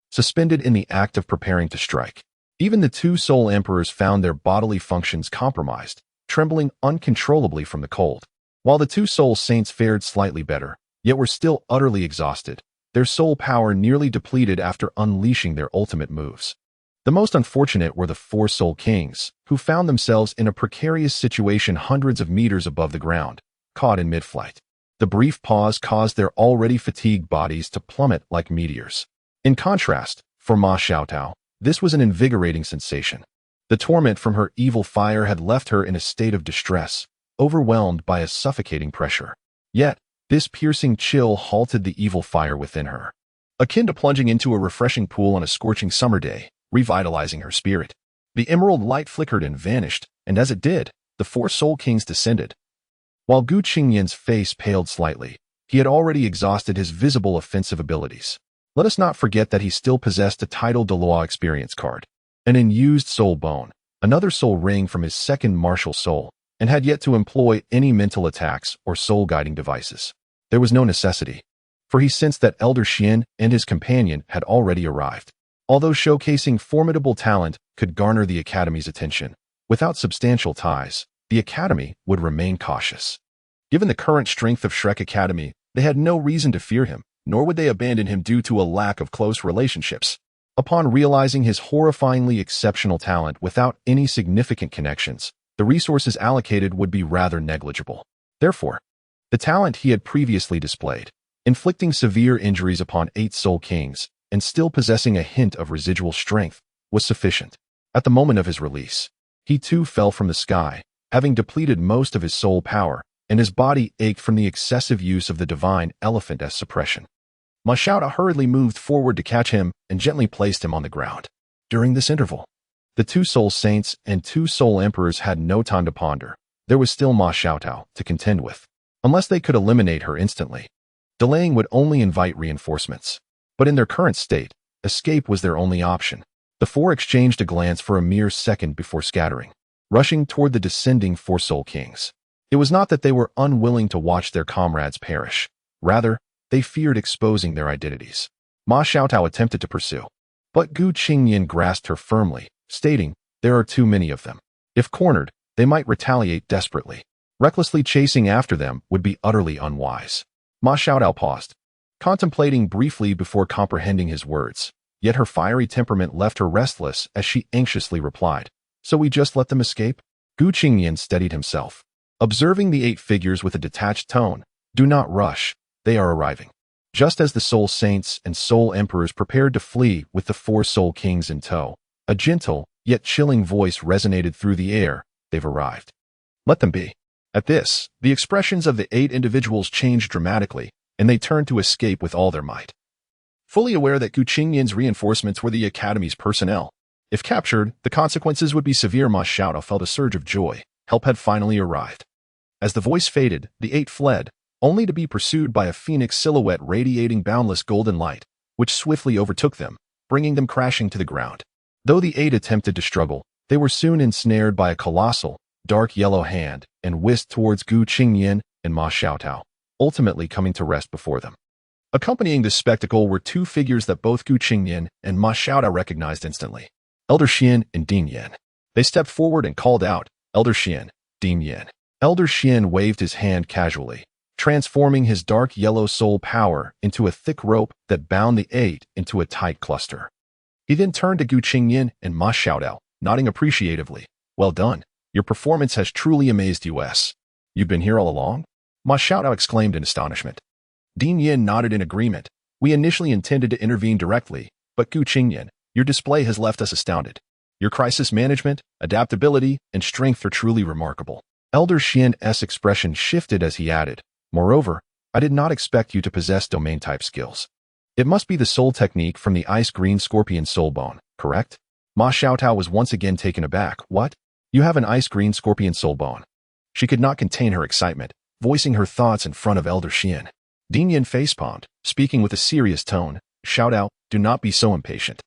Suspended in the act of preparing to strike, even the 2 Soul Emperors found their bodily functions compromised, trembling uncontrollably from the cold. While the 2 Soul Saints fared slightly better, yet were still utterly exhausted, their soul power nearly depleted after unleashing their ultimate moves. The most unfortunate were the 4 Soul Kings, who found themselves in a precarious situation hundreds of meters above the ground, caught in mid-flight. The brief pause caused their already fatigued bodies to plummet like meteors. In contrast, for Ma Xiaodao, this was an invigorating sensation. The torment from her evil fire had left her in a state of distress, overwhelmed by a suffocating pressure. Yet, this piercing chill halted the evil fire within her, akin to plunging into a refreshing pool on a scorching summer day, revitalizing her spirit. The emerald light flickered and vanished, and as it did, the 4 Soul Kings descended. While Qingnian's face paled slightly, he had already exhausted his visible offensive abilities. Let us not forget that he still possessed a title Douluo experience card, an unused soul bone, another soul ring from his second martial soul, and had yet to employ any mental attacks or soul-guiding devices. There was no necessity, for he sensed that Elder Xian and his companion had already arrived. Although showcasing formidable talent could garner the Academy's attention, without substantial ties, the Academy would remain cautious. Given the current strength of Shrek Academy, they had no reason to fear him, nor would they abandon him due to a lack of close relationships. Upon realizing his horrifyingly exceptional talent without any significant connections, the resources allocated would be rather negligible. Therefore, the talent he had previously displayed, inflicting severe injuries upon 8 Soul Kings, and still possessing a hint of residual strength, was sufficient. At the moment of his release, he too fell from the sky, having depleted most of his soul power, and his body ached from the excessive use of the divine elephant as suppression. Ma Xiaodao hurriedly moved forward to catch him and gently placed him on the ground. During this interval, the 2 Soul Saints and 2 Soul Emperors had no time to ponder. There was still Ma Xiaotao to contend with. Unless they could eliminate her instantly, delaying would only invite reinforcements. But in their current state, escape was their only option. The four exchanged a glance for a mere second before scattering, rushing toward the descending four Soul Kings. It was not that they were unwilling to watch their comrades perish. Rather, they feared exposing their identities. Ma Xiaotao attempted to pursue, but Gu Qingnian grasped her firmly, stating, "There are too many of them. If cornered, they might retaliate desperately. Recklessly chasing after them would be utterly unwise." Ma Xiaotao paused, contemplating briefly before comprehending his words. Yet her fiery temperament left her restless as she anxiously replied, "So we just let them escape?" Gu Qingnian steadied himself, observing the 8 figures with a detached tone. "Do not rush. They are arriving." Just as the Soul Saints and Soul Emperors prepared to flee with the 4 Soul Kings in tow, a gentle, yet chilling voice resonated through the air. "They've arrived. Let them be." At this, the expressions of the 8 individuals changed dramatically, and they turned to escape with all their might. Fully aware that Gu Qingnian's reinforcements were the Academy's personnel. If captured, the consequences would be severe. Ma Xiaotao felt a surge of joy. Help had finally arrived. As the voice faded, the 8 fled, only to be pursued by a phoenix silhouette radiating boundless golden light, which swiftly overtook them, bringing them crashing to the ground. Though the 8 attempted to struggle, they were soon ensnared by a colossal, dark yellow hand and whisked towards Gu Qingnian and Ma Xiaotao, ultimately coming to rest before them. Accompanying this spectacle were 2 figures that both Gu Qingnian and Ma Xiaotao recognized instantly, Elder Xian and Ding Yan. They stepped forward and called out, "Elder Xian, Ding Yan." Elder Xian waved his hand casually, transforming his dark yellow soul power into a thick rope that bound the 8 into a tight cluster. He then turned to Gu Qingnian and Ma Xiaotao, nodding appreciatively. "Well done. Your performance has truly amazed us. You've been here all along?" Ma Xiaotao exclaimed in astonishment. Ding Yan nodded in agreement. "We initially intended to intervene directly, but Gu Qingnian, your display has left us astounded. Your crisis management, adaptability, and strength are truly remarkable." Elder Xian's expression shifted as he added, "Moreover, I did not expect you to possess domain-type skills. It must be the soul technique from the ice-green scorpion soul bone, correct?" Ma Xiaotao was once again taken aback. "What? You have an ice-green scorpion soul bone?" She could not contain her excitement, voicing her thoughts in front of Elder Xian. Ding Yan facepalmed, speaking with a serious tone. "Xiaotao, do not be so impatient."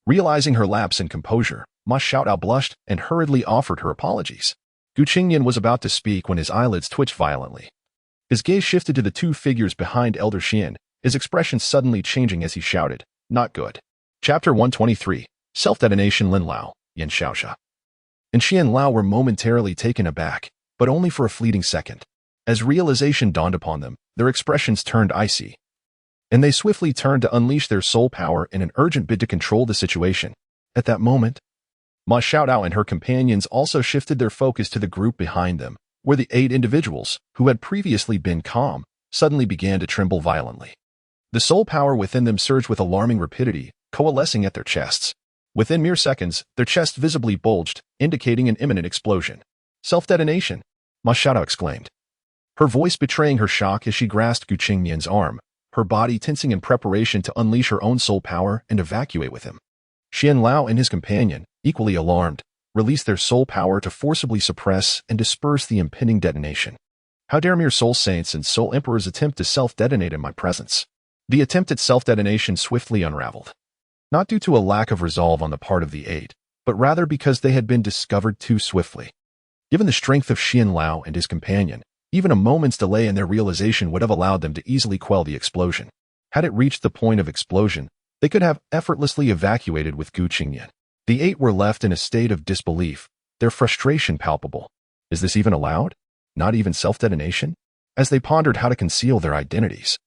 Realizing her lapse in composure, Ma Xiaotao blushed and hurriedly offered her apologies. Gu Qingnian was about to speak when his eyelids twitched violently. His gaze shifted to the 2 figures behind Elder Xian, his expression suddenly changing as he shouted, "Not good." Chapter 123, Self-Detonation. Lin Lao, Yan Xiaoxia, and Xian Lao were momentarily taken aback, but only for a fleeting second. As realization dawned upon them, their expressions turned icy, and they swiftly turned to unleash their soul power in an urgent bid to control the situation. At that moment, Ma Xiaotao and her companions also shifted their focus to the group behind them, where the 8 individuals, who had previously been calm, suddenly began to tremble violently. The soul power within them surged with alarming rapidity, coalescing at their chests. Within mere seconds, their chests visibly bulged, indicating an imminent explosion. "Self-detonation!" Ma Xiaotao exclaimed, her voice betraying her shock as she grasped Gu Qingnian's arm, her body tensing in preparation to unleash her own soul power and evacuate with him. Xian Lao and his companion, equally alarmed, released their soul power to forcibly suppress and disperse the impending detonation. "How dare mere Soul Saints and Soul Emperors attempt to self-detonate in my presence?" The attempt at self-detonation swiftly unraveled. Not due to a lack of resolve on the part of the 8, but rather because they had been discovered too swiftly. Given the strength of Xian Lao and his companion, even a moment's delay in their realization would have allowed them to easily quell the explosion. Had it reached the point of explosion, they could have effortlessly evacuated with Gu Qingnian. The 8 were left in a state of disbelief, their frustration palpable. Is this even allowed? Not even self-detonation? As they pondered how to conceal their identities,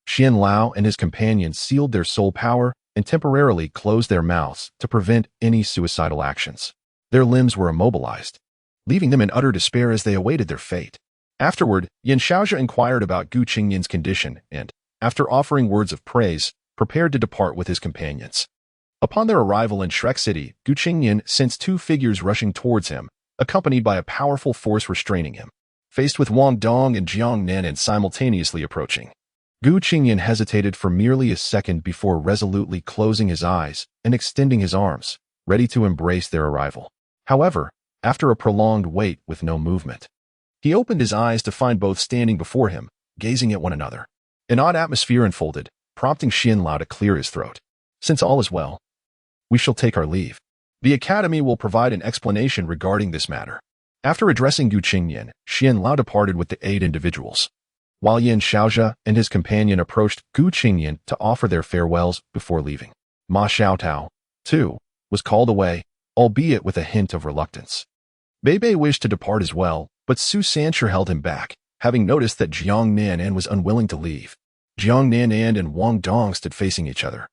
Xian Lao and his companions sealed their soul power and temporarily closed their mouths to prevent any suicidal actions. Their limbs were immobilized, leaving them in utter despair as they awaited their fate. Afterward, Yan Xiaoxia inquired about Gu Qingnian's condition and, after offering words of praise, prepared to depart with his companions. Upon their arrival in Shrek City, Gu Qingnian sensed 2 figures rushing towards him, accompanied by a powerful force restraining him. Faced with Wong Dong and Jiang Nanan simultaneously approaching, Gu Qingnian hesitated for merely a second before resolutely closing his eyes and extending his arms, ready to embrace their arrival. However, after a prolonged wait with no movement, He opened his eyes to find both standing before him, gazing at one another. An odd atmosphere unfolded, prompting Qianlao to clear his throat. Since all is well, we shall take our leave. The Academy will provide an explanation regarding this matter. After addressing Gu Qingnian, Qianlao departed with the 8 individuals, while Yan Xiaozhe and his companion approached Gu Qingnian to offer their farewells before leaving. Ma Xiaotao, too, was called away, albeit with a hint of reluctance. Bei wished to depart as well, but Su Sancher held him back, having noticed that Jiang Nanan was unwilling to leave. Jiang Nanan and Wong Dong stood facing each other,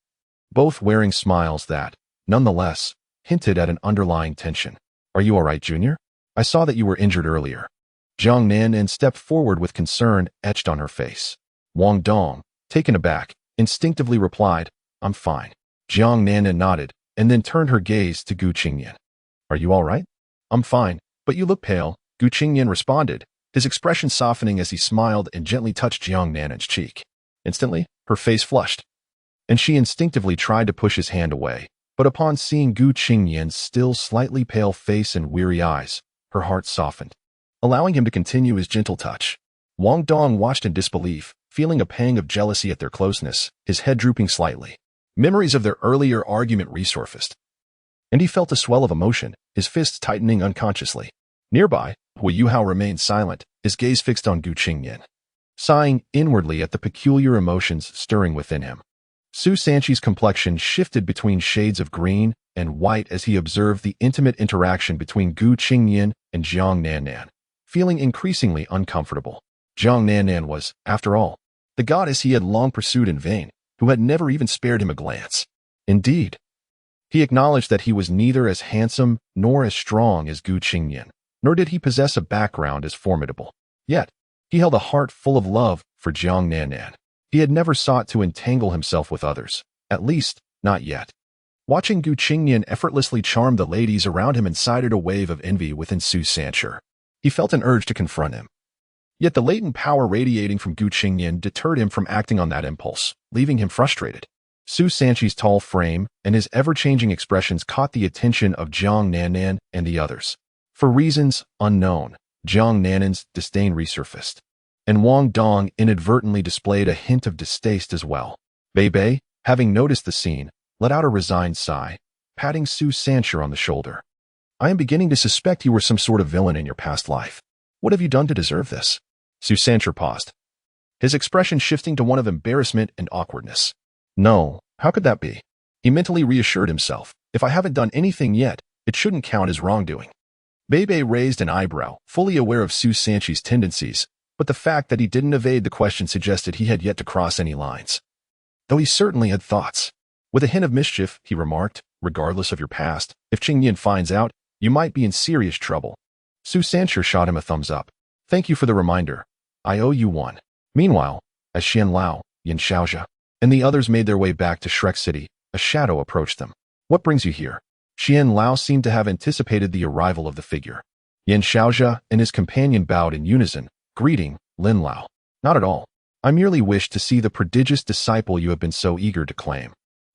both wearing smiles that, nonetheless, hinted at an underlying tension. Are you all right, Junior? I saw that you were injured earlier. Jiang Nanan stepped forward with concern etched on her face. Wong Dong, taken aback, instinctively replied, I'm fine. Jiang Nanan nodded, and then turned her gaze to Gu Qingnian. Are you all right? I'm fine, but you look pale, Gu Qingnian responded, his expression softening as he smiled and gently touched Jiang Nanan's cheek. Instantly, her face flushed, and she instinctively tried to push his hand away, but upon seeing Gu Qingnian's still slightly pale face and weary eyes, her heart softened, allowing him to continue his gentle touch. Wong Dong watched in disbelief, feeling a pang of jealousy at their closeness, his head drooping slightly. Memories of their earlier argument resurfaced, and he felt a swell of emotion, his fists tightening unconsciously. Nearby, Hu Yuhao remained silent, his gaze fixed on Gu Qingnian, sighing inwardly at the peculiar emotions stirring within him. Su Sanchi's complexion shifted between shades of green and white as he observed the intimate interaction between Gu Qingnian and Jiang Nanan, feeling increasingly uncomfortable. Jiang Nanan was, after all, the goddess he had long pursued in vain, who had never even spared him a glance. Indeed, he acknowledged that he was neither as handsome nor as strong as Gu Qingnian, nor did he possess a background as formidable. Yet, he held a heart full of love for Jiang Nanan. He had never sought to entangle himself with others, at least, not yet. Watching Gu Qingnian effortlessly charm the ladies around him incited a wave of envy within Su Sancher. He felt an urge to confront him. Yet the latent power radiating from Gu Qingnian deterred him from acting on that impulse, leaving him frustrated. Su Sanchi's tall frame and his ever-changing expressions caught the attention of Jiang Nanan and the others. For reasons unknown, Jiang Nanan's disdain resurfaced, and Wong Dong inadvertently displayed a hint of distaste as well. Bei, having noticed the scene, let out a resigned sigh, patting Su Sancher on the shoulder. I am beginning to suspect you were some sort of villain in your past life. What have you done to deserve this? Su Sancher paused, his expression shifting to one of embarrassment and awkwardness. No, how could that be? He mentally reassured himself. If I haven't done anything yet, it shouldn't count as wrongdoing. Bei raised an eyebrow, fully aware of Su Sanchi's tendencies, but the fact that he didn't evade the question suggested he had yet to cross any lines. Though he certainly had thoughts. With a hint of mischief, he remarked, regardless of your past, if Qingnian finds out, you might be in serious trouble. Su Sancher shot him a thumbs up. Thank you for the reminder. I owe you one. Meanwhile, as Qianlao, Yan Xiaozhe, and the others made their way back to Shrek City, a shadow approached them. What brings you here? Qianlao seemed to have anticipated the arrival of the figure. Yan Xiaozhe and his companion bowed in unison, greeting Lin Lao. Not at all. I merely wished to see the prodigious disciple you have been so eager to claim.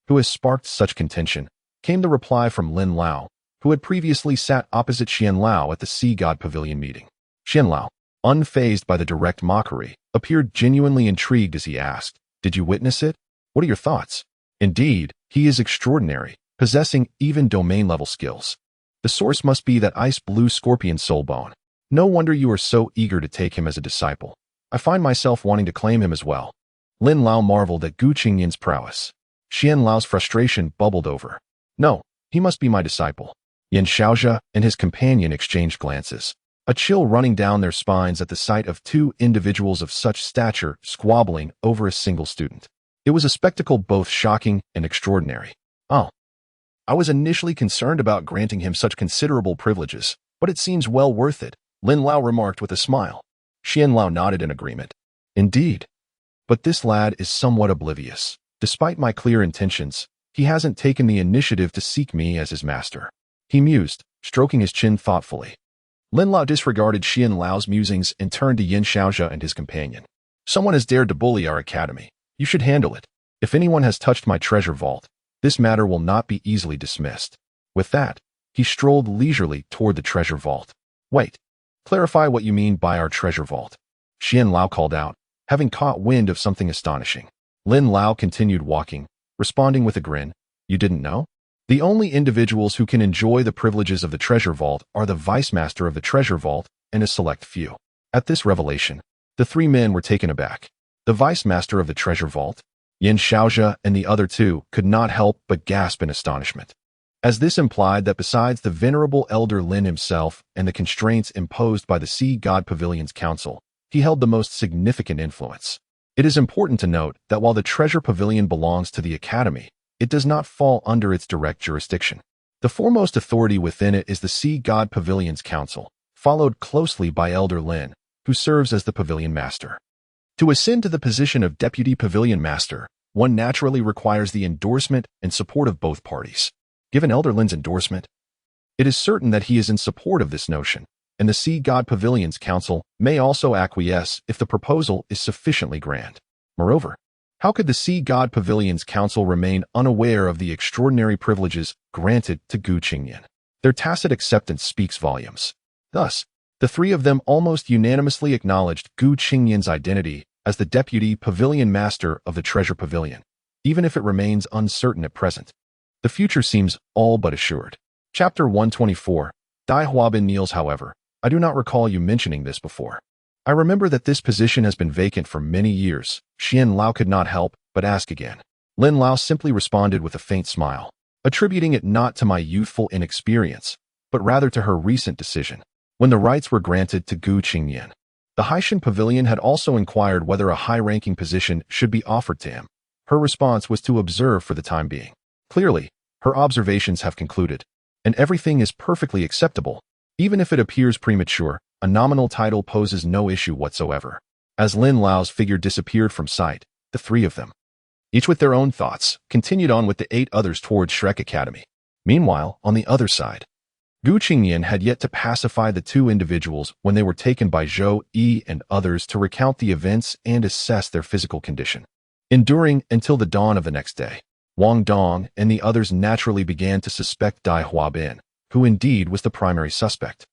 Who has sparked such contention? Came the reply from Lin Lao, who had previously sat opposite Qianlao at the Sea God Pavilion meeting. Qianlao, unfazed by the direct mockery, appeared genuinely intrigued as he asked, Did you witness it? What are your thoughts? Indeed, he is extraordinary, possessing even domain-level skills. The source must be that ice-blue scorpion soulbone. No wonder you are so eager to take him as a disciple. I find myself wanting to claim him as well. Lin Lao marveled at Gu Qingnian's prowess. Qianlao's frustration bubbled over. No, he must be my disciple. Yan Xiaozhe and his companion exchanged glances, a chill running down their spines at the sight of two individuals of such stature squabbling over a single student. It was a spectacle both shocking and extraordinary. Oh. I was initially concerned about granting him such considerable privileges, but it seems well worth it, Lin Lao remarked with a smile. Qianlao nodded in agreement. Indeed. But this lad is somewhat oblivious. Despite my clear intentions, he hasn't taken the initiative to seek me as his master. He mused, stroking his chin thoughtfully. Lin Lao disregarded Qianlao's musings and turned to Yan Xiaozhe and his companion. Someone has dared to bully our academy. You should handle it. If anyone has touched my treasure vault, this matter will not be easily dismissed. With that, he strolled leisurely toward the treasure vault. Wait. Clarify what you mean by our treasure vault. Xian Lao called out, having caught wind of something astonishing. Lin Lao continued walking, responding with a grin. You didn't know? The only individuals who can enjoy the privileges of the treasure vault are the vice master of the treasure vault and a select few. At this revelation, the three men were taken aback. The vice master of the treasure vault, Yin Shaozhe, and the other two could not help but gasp in astonishment, as this implied that besides the venerable elder Lin himself and the constraints imposed by the Sea God Pavilion's council, he held the most significant influence. It is important to note that while the treasure pavilion belongs to the academy, it does not fall under its direct jurisdiction. The foremost authority within it is the Sea God Pavilion's council, followed closely by Elder Lin, who serves as the pavilion master. To ascend to the position of deputy pavilion master, one naturally requires the endorsement and support of both parties. Given Elder Lin's endorsement, it is certain that he is in support of this notion, and the Sea God Pavilion's council may also acquiesce if the proposal is sufficiently grand. Moreover, how could the Sea God Pavilion's council remain unaware of the extraordinary privileges granted to Gu Qingnian? Their tacit acceptance speaks volumes. Thus, the three of them almost unanimously acknowledged Gu Qingnian's identity as the deputy pavilion master of the treasure pavilion, even if it remains uncertain at present. The future seems all but assured. Chapter 124. Dai Huabin kneels. However, I do not recall you mentioning this before. I remember that this position has been vacant for many years. Xian Lao could not help but ask again. Lin Lao simply responded with a faint smile, attributing it not to my youthful inexperience, but rather to her recent decision, when the rights were granted to Gu Qingnian. The Haishan Pavilion had also inquired whether a high-ranking position should be offered to him. Her response was to observe for the time being. Clearly, her observations have concluded, and everything is perfectly acceptable. Even if it appears premature, a nominal title poses no issue whatsoever. As Lin Lao's figure disappeared from sight, the three of them, each with their own thoughts, continued on with the 8 others towards Shrek Academy. Meanwhile, on the other side, Gu Qingnian had yet to pacify the 2 individuals when they were taken by Zhou Yi and others to recount the events and assess their physical condition. Enduring until the dawn of the next day, Wong Dong and the others naturally began to suspect Dai Huabin, who indeed was the primary suspect.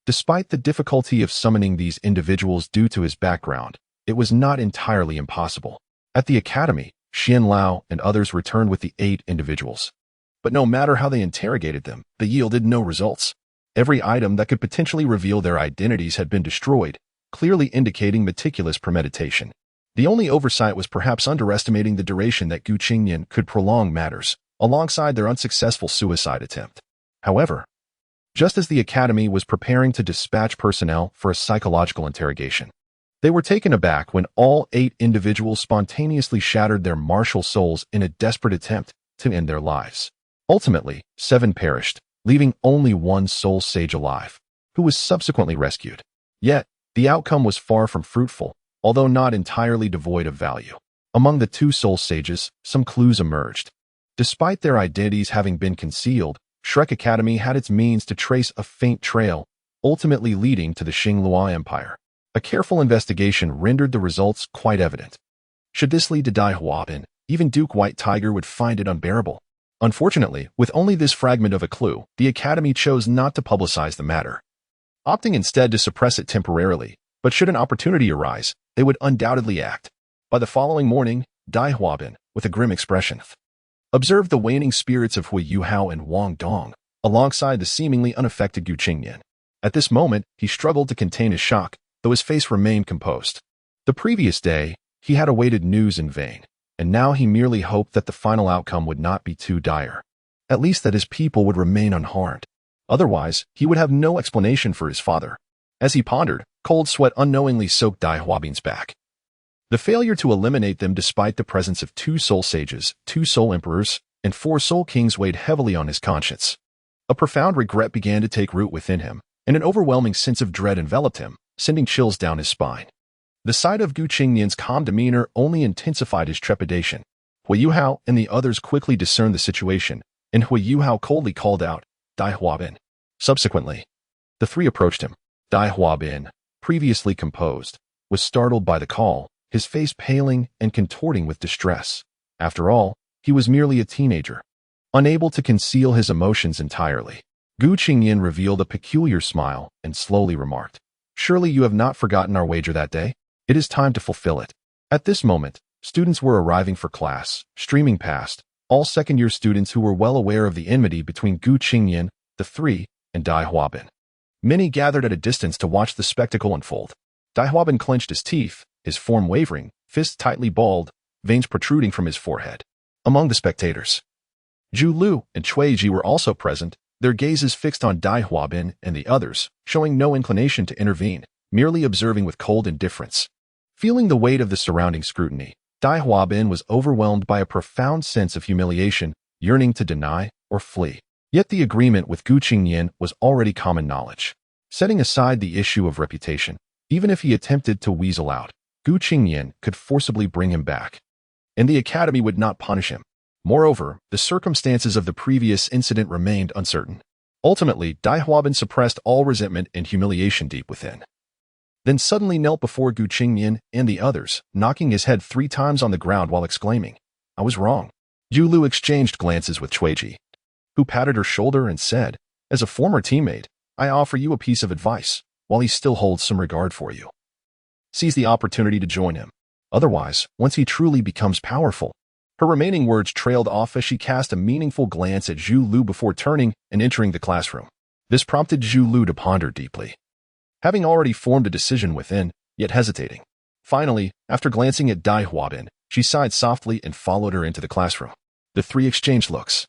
Despite the difficulty of summoning these individuals due to his background, it was not entirely impossible. At the academy, Xian Lao and others returned with the 8 individuals. But no matter how they interrogated them, they yielded no results. Every item that could potentially reveal their identities had been destroyed, clearly indicating meticulous premeditation. The only oversight was perhaps underestimating the duration that Gu Qingnian could prolong matters, alongside their unsuccessful suicide attempt. However, just as the academy was preparing to dispatch personnel for a psychological interrogation, they were taken aback when all 8 individuals spontaneously shattered their martial souls in a desperate attempt to end their lives. Ultimately, 7 perished, leaving only 1 soul sage alive, who was subsequently rescued. Yet, the outcome was far from fruitful, although not entirely devoid of value. Among the 2 soul sages, some clues emerged. Despite their identities having been concealed, Shrek Academy had its means to trace a faint trail, ultimately leading to the Qinglua Empire. A careful investigation rendered the results quite evident. Should this lead to Dai Huabin, even Duke White Tiger would find it unbearable. Unfortunately, with only this fragment of a clue, the Academy chose not to publicize the matter, opting instead to suppress it temporarily. But should an opportunity arise, they would undoubtedly act. By the following morning, Dai Huabin, with a grim expression, observed the waning spirits of Hui Yuhao and Wong Dong, alongside the seemingly unaffected Gu Qingnian. At this moment, he struggled to contain his shock, though his face remained composed. The previous day, he had awaited news in vain, and now he merely hoped that the final outcome would not be too dire. At least that his people would remain unharmed. Otherwise, he would have no explanation for his father. As he pondered, cold sweat unknowingly soaked Dai Huabin's back. The failure to eliminate them despite the presence of 2 soul sages, 2 soul emperors, and 4 soul kings weighed heavily on his conscience. A profound regret began to take root within him, and an overwhelming sense of dread enveloped him, sending chills down his spine. The sight of Gu Qingnian's calm demeanor only intensified his trepidation. Hui Yuhao and the others quickly discerned the situation, and Hui Yuhao coldly called out, Dai Huabin. Subsequently, the 3 approached him. Dai Huabin, previously composed, was startled by the call, his face paling and contorting with distress. After all, he was merely a teenager, unable to conceal his emotions entirely. Gu Qingnian revealed a peculiar smile and slowly remarked, Surely you have not forgotten our wager that day? It is time to fulfill it. At this moment, students were arriving for class, streaming past, all second-year students who were well aware of the enmity between Gu Qingnian, the Three, and Dai Huabin. Many gathered at a distance to watch the spectacle unfold. Dai Huabin clenched his teeth, his form wavering, fists tightly balled, veins protruding from his forehead. Among the spectators, Zhu Lu and Cui Ji were also present, their gazes fixed on Dai Huabin and the others, showing no inclination to intervene, merely observing with cold indifference. Feeling the weight of the surrounding scrutiny, Dai Huabin was overwhelmed by a profound sense of humiliation, yearning to deny or flee. Yet the agreement with Gu Qingnian was already common knowledge. Setting aside the issue of reputation, even if he attempted to weasel out, Gu Qingnian could forcibly bring him back, and the academy would not punish him. Moreover, the circumstances of the previous incident remained uncertain. Ultimately, Dai Huabin suppressed all resentment and humiliation deep within. Then suddenly knelt before Gu Qingnian and the others, knocking his head 3 times on the ground while exclaiming, "I was wrong." Zhu Lu exchanged glances with Cui Ji, who patted her shoulder and said, "As a former teammate, I offer you a piece of advice, while he still holds some regard for you. Seize the opportunity to join him. Otherwise, once he truly becomes powerful." Her remaining words trailed off as she cast a meaningful glance at Zhu Lu before turning and entering the classroom. This prompted Zhu Lu to ponder deeply, having already formed a decision within, yet hesitating. Finally, after glancing at Dai Huabin, she sighed softly and followed her into the classroom. The 3 exchanged looks,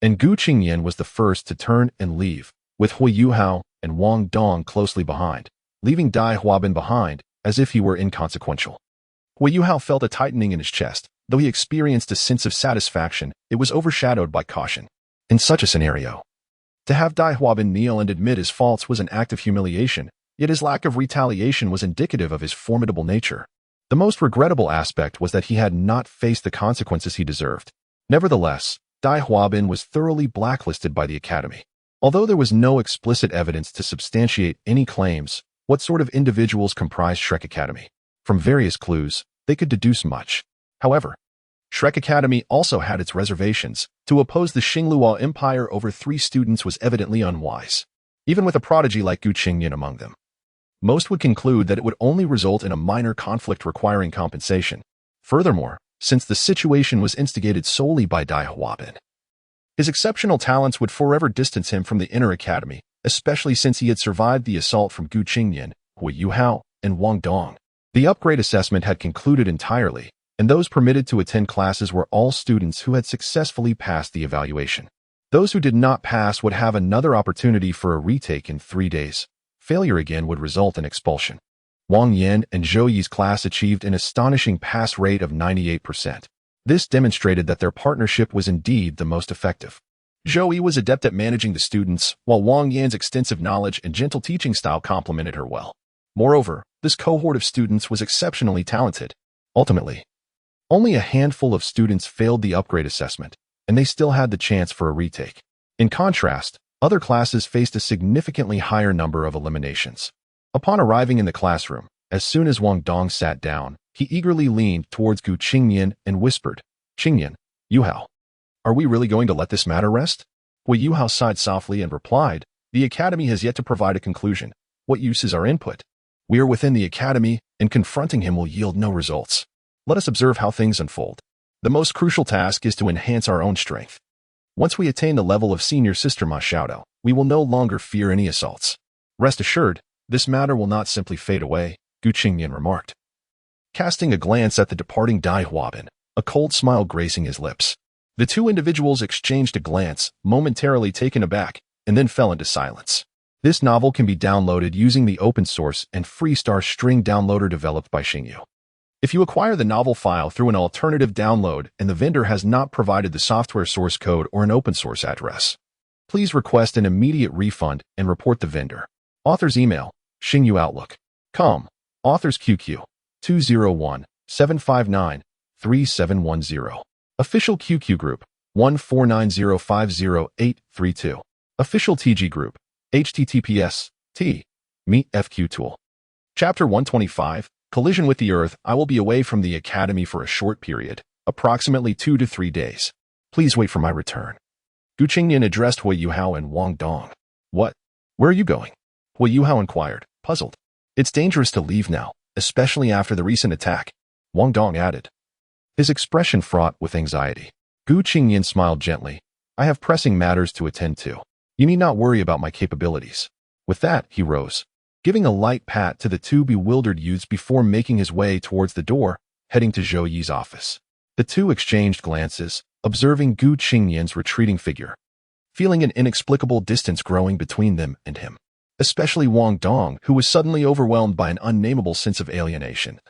and Gu Qingnian was the first to turn and leave, with Hui Yuhao and Wong Dong closely behind, leaving Dai Huabin behind as if he were inconsequential. Hui Yuhao felt a tightening in his chest. Though he experienced a sense of satisfaction, it was overshadowed by caution. In such a scenario, to have Dai Huabin kneel and admit his faults was an act of humiliation, yet his lack of retaliation was indicative of his formidable nature. The most regrettable aspect was that he had not faced the consequences he deserved. Nevertheless, Dai Huabin was thoroughly blacklisted by the academy. Although there was no explicit evidence to substantiate any claims, what sort of individuals comprised Shrek Academy? From various clues, they could deduce much. However, Shrek Academy also had its reservations. To oppose the Xingluo Empire over 3 students was evidently unwise, even with a prodigy like Gu Qingnian among them. Most would conclude that it would only result in a minor conflict requiring compensation. Furthermore, since the situation was instigated solely by Dai Huabin, his exceptional talents would forever distance him from the inner academy, especially since he had survived the assault from Gu Qingnian, Hui Yuhao, and Wong Dong. The upgrade assessment had concluded entirely, and those permitted to attend classes were all students who had successfully passed the evaluation. Those who did not pass would have another opportunity for a retake in 3 days. Failure again would result in expulsion. Wang Yan and Zhou Yi's class achieved an astonishing pass rate of 98%. This demonstrated that their partnership was indeed the most effective. Zhou Yi was adept at managing the students, while Wang Yan's extensive knowledge and gentle teaching style complemented her well. Moreover, this cohort of students was exceptionally talented. Ultimately, only a handful of students failed the upgrade assessment, and they still had the chance for a retake. In contrast, other classes faced a significantly higher number of eliminations. Upon arriving in the classroom, as soon as Wong Dong sat down, he eagerly leaned towards Gu Qingnian and whispered, "Qingnian, Yuhao, are we really going to let this matter rest?" Hui Yuhao sighed softly and replied, "The academy has yet to provide a conclusion. What use is our input? We are within the academy, and confronting him will yield no results. Let us observe how things unfold. The most crucial task is to enhance our own strength. Once we attain the level of senior sister Ma Xiaodao, we will no longer fear any assaults. Rest assured, this matter will not simply fade away," Gu Qingnian remarked, casting a glance at the departing Dai Huabin, a cold smile gracing his lips. The 2 individuals exchanged a glance, momentarily taken aback, and then fell into silence. This novel can be downloaded using the open source and Freestar string downloader developed by Xingyu. If you acquire the novel file through an alternative download and the vendor has not provided the software source code or an open source address, please request an immediate refund and report the vendor. Author's email, xingyuoutlook.com. Author's QQ, 201-759-3710. Official QQ group, 149050832. Official TG group, https://t. Meet FQ tool. Chapter 125. Collision with the Earth. I will be away from the academy for a short period, approximately 2 to 3 days. Please wait for my return. Gu Qingnian addressed Hui Yuhao and Wong Dong. "What? Where are you going?" Hui Yuhao inquired, puzzled. It's dangerous to leave now, especially after the recent attack, Wong Dong added, his expression fraught with anxiety. Qingnian smiled gently. I have pressing matters to attend to. You need not worry about my capabilities. With that, he rose, giving a light pat to the two bewildered youths before making his way towards the door, heading to Zhou Yi's office. The two exchanged glances, observing Qingnian's retreating figure, feeling an inexplicable distance growing between them and him, especially Wong Dong, who was suddenly overwhelmed by an unnameable sense of alienation,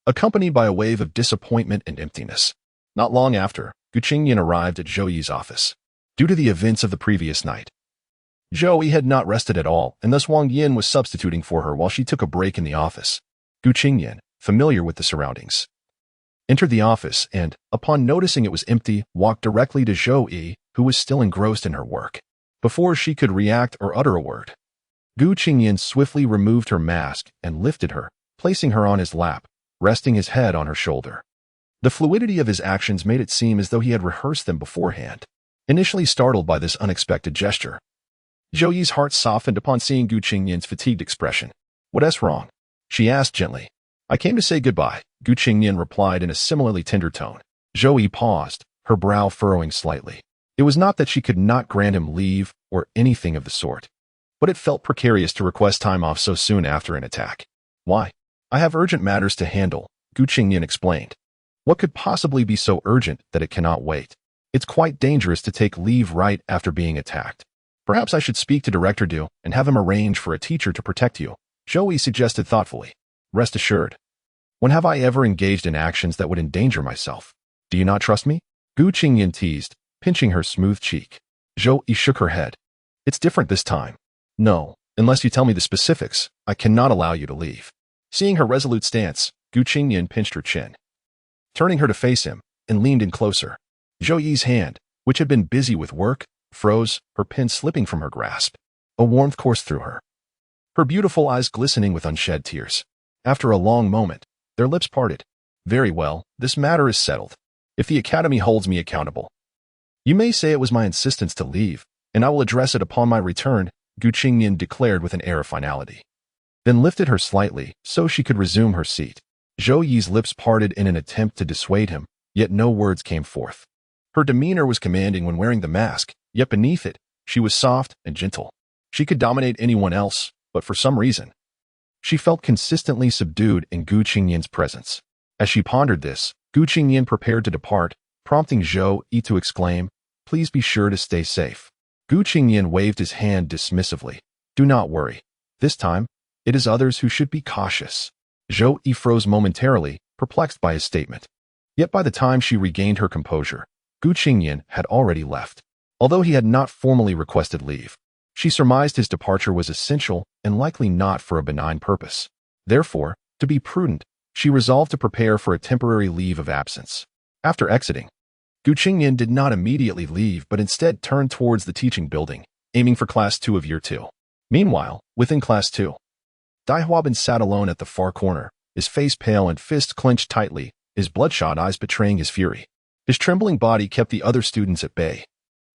accompanied by a wave of disappointment and emptiness. Not long after, Qingnian arrived at Zhou Yi's office. Due to the events of the previous night, Zhou Yi had not rested at all, and thus Wang Yin was substituting for her while she took a break in the office. Qingnian, familiar with the surroundings, entered the office and, upon noticing it was empty, walked directly to Zhou Yi, who was still engrossed in her work. Before she could react or utter a word, Qingnian swiftly removed her mask and lifted her, placing her on his lap, resting his head on her shoulder. The fluidity of his actions made it seem as though he had rehearsed them beforehand. Initially startled by this unexpected gesture, Zhou Yi's heart softened upon seeing Qingnian's fatigued expression. What's wrong? She asked gently. I came to say goodbye, Qingnian replied in a similarly tender tone. Zhou Yi paused, her brow furrowing slightly. It was not that she could not grant him leave or anything of the sort, but it felt precarious to request time off so soon after an attack. Why? I have urgent matters to handle, Qingnian explained. What could possibly be so urgent that it cannot wait? It's quite dangerous to take leave right after being attacked. Perhaps I should speak to Director Du and have him arrange for a teacher to protect you, Zhou Yi suggested thoughtfully. Rest assured. When have I ever engaged in actions that would endanger myself? Do you not trust me? Qingnian teased, pinching her smooth cheek. Zhou Yi shook her head. It's different this time. No, unless you tell me the specifics, I cannot allow you to leave. Seeing her resolute stance, Qingnian pinched her chin, turning her to face him, and leaned in closer. Zhou Yi's hand, which had been busy with work, froze, her pen slipping from her grasp. A warmth coursed through her, her beautiful eyes glistening with unshed tears. After a long moment, their lips parted. Very well, this matter is settled. If the Academy holds me accountable, you may say it was my insistence to leave, and I will address it upon my return, Qingnian declared with an air of finality. Then lifted her slightly so she could resume her seat. Zhou Yi's lips parted in an attempt to dissuade him, yet no words came forth. Her demeanor was commanding when wearing the mask, yet beneath it, she was soft and gentle. She could dominate anyone else, but for some reason, she felt consistently subdued in Qingnian's presence. As she pondered this, Qingnian prepared to depart, prompting Zhou Yi to exclaim, Please be sure to stay safe. Qingnian waved his hand dismissively. Do not worry. This time, it is others who should be cautious. Zhou Yi froze momentarily, perplexed by his statement. Yet by the time she regained her composure, Qingnian had already left. Although he had not formally requested leave, she surmised his departure was essential and likely not for a benign purpose. Therefore, to be prudent, she resolved to prepare for a temporary leave of absence. After exiting, Qingnian did not immediately leave but instead turned towards the teaching building, aiming for Class 2 of Year 2. Meanwhile, within Class 2, Dai Huabin sat alone at the far corner, his face pale and fists clenched tightly, his bloodshot eyes betraying his fury. His trembling body kept the other students at bay,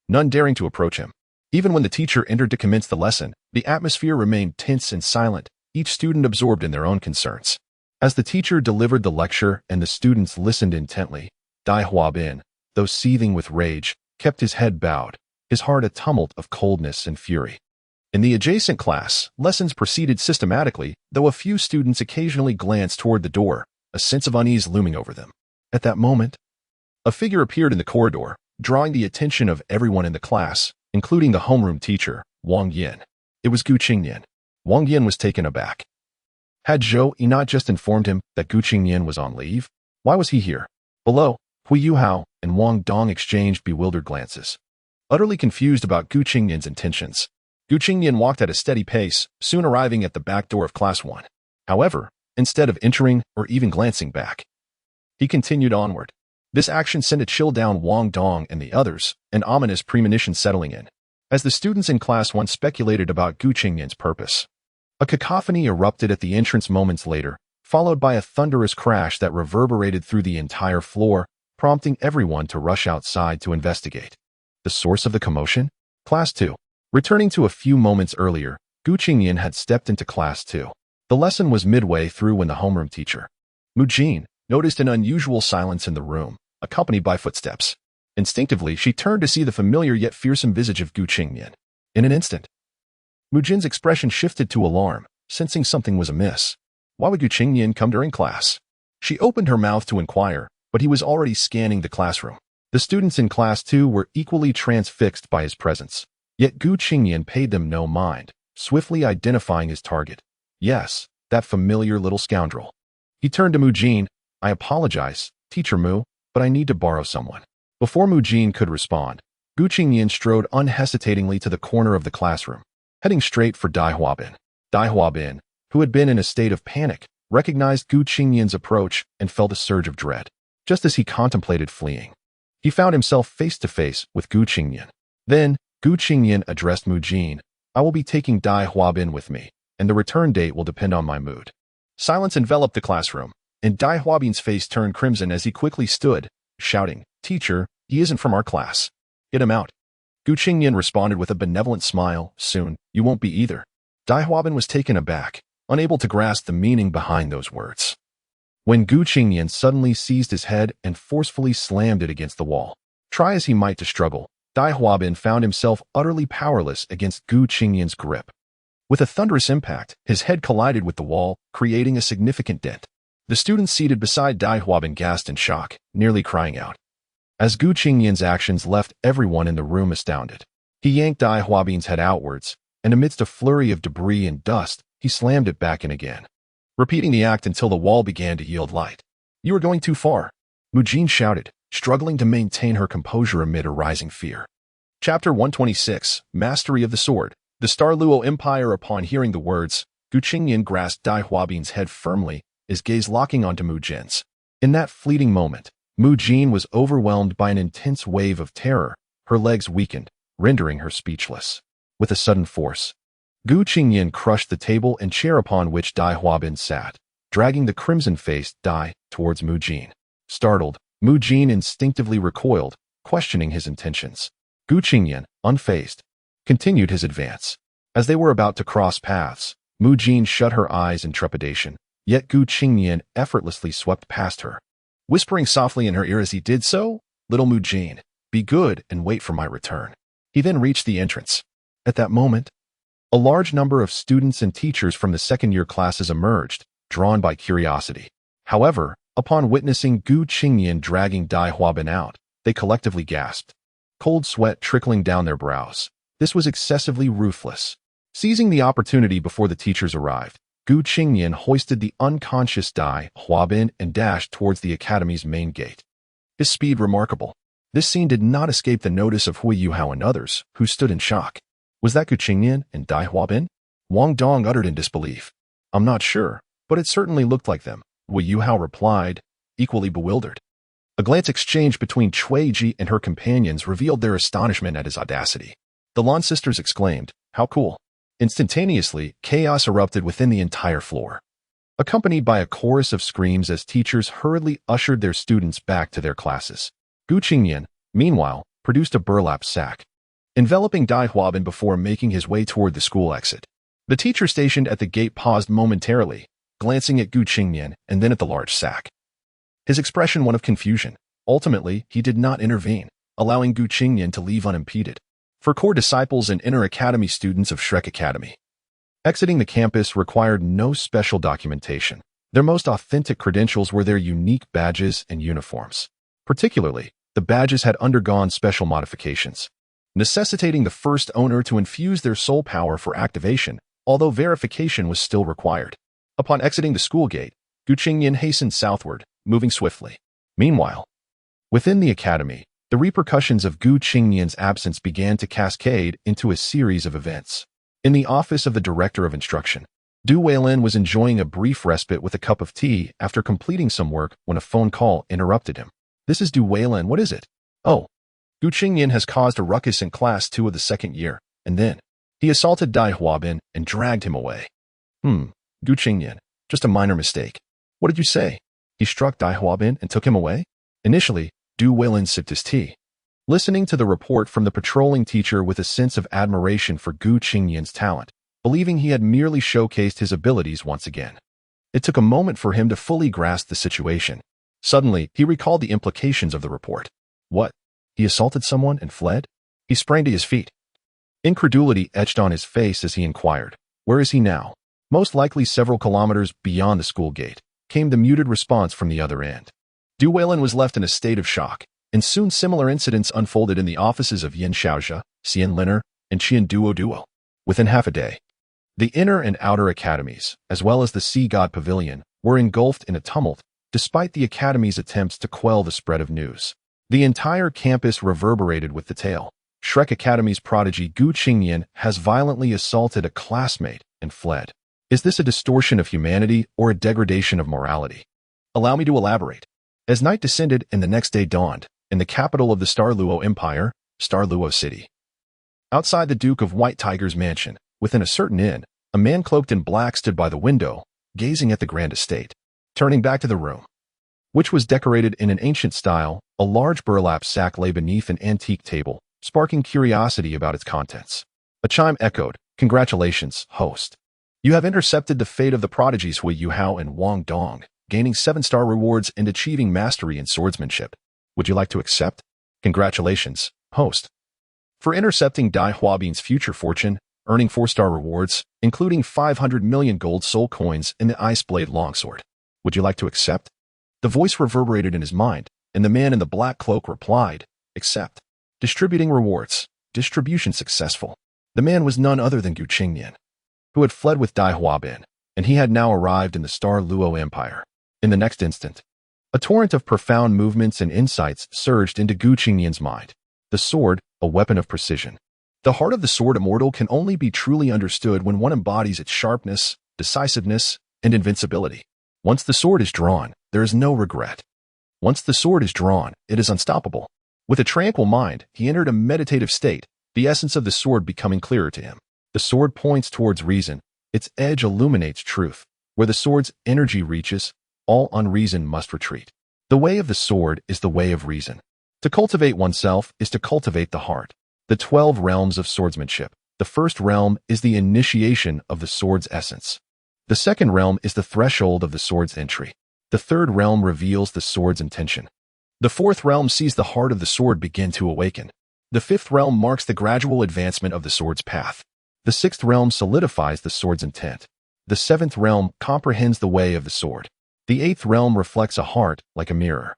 none daring to approach him. Even when the teacher entered to commence the lesson, the atmosphere remained tense and silent, each student absorbed in their own concerns. As the teacher delivered the lecture and the students listened intently, Dai Huabin, though seething with rage, kept his head bowed, his heart a tumult of coldness and fury. In the adjacent class, lessons proceeded systematically, though a few students occasionally glanced toward the door, a sense of unease looming over them. At that moment, a figure appeared in the corridor, drawing the attention of everyone in the class, including the homeroom teacher, Wang Yin. It was Qingnian. Wang Yin was taken aback. Had Zhou Yi not just informed him that Qingnian was on leave? Why was he here? Below, Hui Yuhao and Wong Dong exchanged bewildered glances, utterly confused about Qingnian's intentions. Qingnian walked at a steady pace, soon arriving at the back door of Class 1. However, instead of entering or even glancing back, he continued onward. This action sent a chill down Wong Dong and the others, an ominous premonition settling in, as the students in Class 1 speculated about Qingnian's purpose. A cacophony erupted at the entrance moments later, followed by a thunderous crash that reverberated through the entire floor, prompting everyone to rush outside to investigate. The source of the commotion? Class 2. Returning to a few moments earlier, Qingnian had stepped into Class 2. The lesson was midway through when the homeroom teacher, Mujin, noticed an unusual silence in the room, accompanied by footsteps. Instinctively, she turned to see the familiar yet fearsome visage of Qingnian. In an instant, Mujin's expression shifted to alarm, sensing something was amiss. Why would Qingnian come during class? She opened her mouth to inquire, but he was already scanning the classroom. The students in class 2 were equally transfixed by his presence. Yet Qingnian paid them no mind, swiftly identifying his target. Yes, that familiar little scoundrel. He turned to Mujin. I apologize, Teacher Mu, but I need to borrow someone. Before Mujin could respond, Qingnian strode unhesitatingly to the corner of the classroom, heading straight for Dai Huabin. Dai Huabin, who had been in a state of panic, recognized Qingnian's approach and felt a surge of dread. Just as he contemplated fleeing, he found himself face to face with Qingnian. Then, Qingnian addressed Mujin. I will be taking Dai Huabin with me, and the return date will depend on my mood. Silence enveloped the classroom, and Dai Huabin's face turned crimson as he quickly stood, shouting, Teacher, he isn't from our class. Get him out. Qingnian responded with a benevolent smile. Soon, you won't be either. Dai Huabin was taken aback, unable to grasp the meaning behind those words. When Qingnian suddenly seized his head and forcefully slammed it against the wall. Try as he might to struggle, Dai Huabin found himself utterly powerless against Qingnian's grip. With a thunderous impact, his head collided with the wall, creating a significant dent. The students seated beside Dai Huabin gasped in shock, nearly crying out. As Qingnian's actions left everyone in the room astounded, he yanked Dai Huabin's head outwards, and amidst a flurry of debris and dust, he slammed it back in again, repeating the act until the wall began to yield light. You are going too far, Mujin shouted, struggling to maintain her composure amid a rising fear. Chapter 126, Mastery of the Sword. The Douluo Empire. Upon hearing the words, Qingnian grasped Dai Huabin's head firmly, his gaze locking onto Mujin's. In that fleeting moment, Mujin was overwhelmed by an intense wave of terror. Her legs weakened, rendering her speechless. With a sudden force, Qingnian crushed the table and chair upon which Dai Huabin sat, dragging the crimson-faced Dai towards Mujin. Startled, Mujin instinctively recoiled, questioning his intentions. Qingnian, unfazed, continued his advance. As they were about to cross paths, Mujin shut her eyes in trepidation, yet Qingnian effortlessly swept past her. Whispering softly in her ear as he did so, Little Mujin, be good and wait for my return. He then reached the entrance. At that moment, a large number of students and teachers from the second-year classes emerged, drawn by curiosity. However, upon witnessing Qingnian dragging Dai Huabin out, they collectively gasped, cold sweat trickling down their brows. This was excessively ruthless. Seizing the opportunity before the teachers arrived, Qingnian hoisted the unconscious Dai Huabin and dashed towards the academy's main gate. His speed remarkable. This scene did not escape the notice of Hui Yuhao and others, who stood in shock. Was that Qingnian and Dai Huabin? Wong Dong uttered in disbelief. I'm not sure, but it certainly looked like them, Hui Yuhao replied, equally bewildered. A glance exchanged between Cui Ji and her companions revealed their astonishment at his audacity. The Lan sisters exclaimed, how cool. Instantaneously, chaos erupted within the entire floor, accompanied by a chorus of screams as teachers hurriedly ushered their students back to their classes. Qingnian, meanwhile, produced a burlap sack, enveloping Dai Huabin before making his way toward the school exit. The teacher stationed at the gate paused momentarily, glancing at Qingnian and then at the large sack. His expression one of confusion. Ultimately, he did not intervene, allowing Qingnian to leave unimpeded. For core disciples and inter-academy students of Shrek Academy, exiting the campus required no special documentation. Their most authentic credentials were their unique badges and uniforms. Particularly, the badges had undergone special modifications, necessitating the first owner to infuse their soul power for activation, although verification was still required. Upon exiting the school gate, Qingnian hastened southward, moving swiftly. Meanwhile, within the academy, the repercussions of Qingnian's absence began to cascade into a series of events. In the office of the Director of Instruction, Du Weilin was enjoying a brief respite with a cup of tea after completing some work when a phone call interrupted him. This is Du Weilin, what is it? Oh, Qingnian has caused a ruckus in class 2 of the second year, and then he assaulted Dai Huabin and dragged him away. Qingnian, just a minor mistake. What did you say? He struck Dai Huabin and took him away? Initially, Du Weilin sipped his tea, listening to the report from the patrolling teacher with a sense of admiration for Qingnian's talent. believing he had merely showcased his abilities once again. It took a moment for him to fully grasp the situation. Suddenly, he recalled the implications of the report. What? He assaulted someone and fled? He sprang to his feet. Incredulity etched on his face as he inquired, "Where is he now?" Most likely several kilometers beyond the school gate, came the muted response from the other end. Duel was left in a state of shock, and soon similar incidents unfolded in the offices of Yin Xiaojia, Xian Liner, and Qian Duo. Within half a day, the inner and outer academies, as well as the Sea God Pavilion, were engulfed in a tumult, despite the academy's attempts to quell the spread of news. The entire campus reverberated with the tale. Shrek Academy's prodigy Gu Qingnian has violently assaulted a classmate and fled. Is this a distortion of humanity or a degradation of morality? Allow me to elaborate. As night descended and the next day dawned, in the capital of the Starluo Empire, Starluo City. Outside the Duke of White Tiger's mansion, within a certain inn, a man cloaked in black stood by the window, gazing at the grand estate. Turning back to the room, which was decorated in an ancient style, a large burlap sack lay beneath an antique table, sparking curiosity about its contents. A chime echoed, "Congratulations, host. You have intercepted the fate of the prodigies Hui Yuhao and Wong Dong, gaining 7-star rewards and achieving mastery in swordsmanship. Would you like to accept? Congratulations, host. For intercepting Dai Huabin's future fortune, earning 4-star rewards, including 500 million gold soul coins in the Ice Blade longsword. Would you like to accept?" The voice reverberated in his mind, and the man in the black cloak replied, "Accept. Distributing rewards. Distribution successful." The man was none other than Gu Qingnian, who had fled with Dai Huabin, and he had now arrived in the Star Luo Empire. In the next instant, a torrent of profound movements and insights surged into Gu Qingnian's mind. The sword, a weapon of precision. The heart of the sword immortal can only be truly understood when one embodies its sharpness, decisiveness, and invincibility. Once the sword is drawn, there is no regret. Once the sword is drawn, it is unstoppable. With a tranquil mind, he entered a meditative state, the essence of the sword becoming clearer to him. The sword points towards reason. Its edge illuminates truth. Where the sword's energy reaches, all unreason must retreat. The way of the sword is the way of reason. To cultivate oneself is to cultivate the heart. The 12 realms of swordsmanship. The first realm is the initiation of the sword's essence. The second realm is the threshold of the sword's entry. The third realm reveals the sword's intention. The fourth realm sees the heart of the sword begin to awaken. The fifth realm marks the gradual advancement of the sword's path. The sixth realm solidifies the sword's intent. The seventh realm comprehends the way of the sword. The eighth realm reflects a heart like a mirror.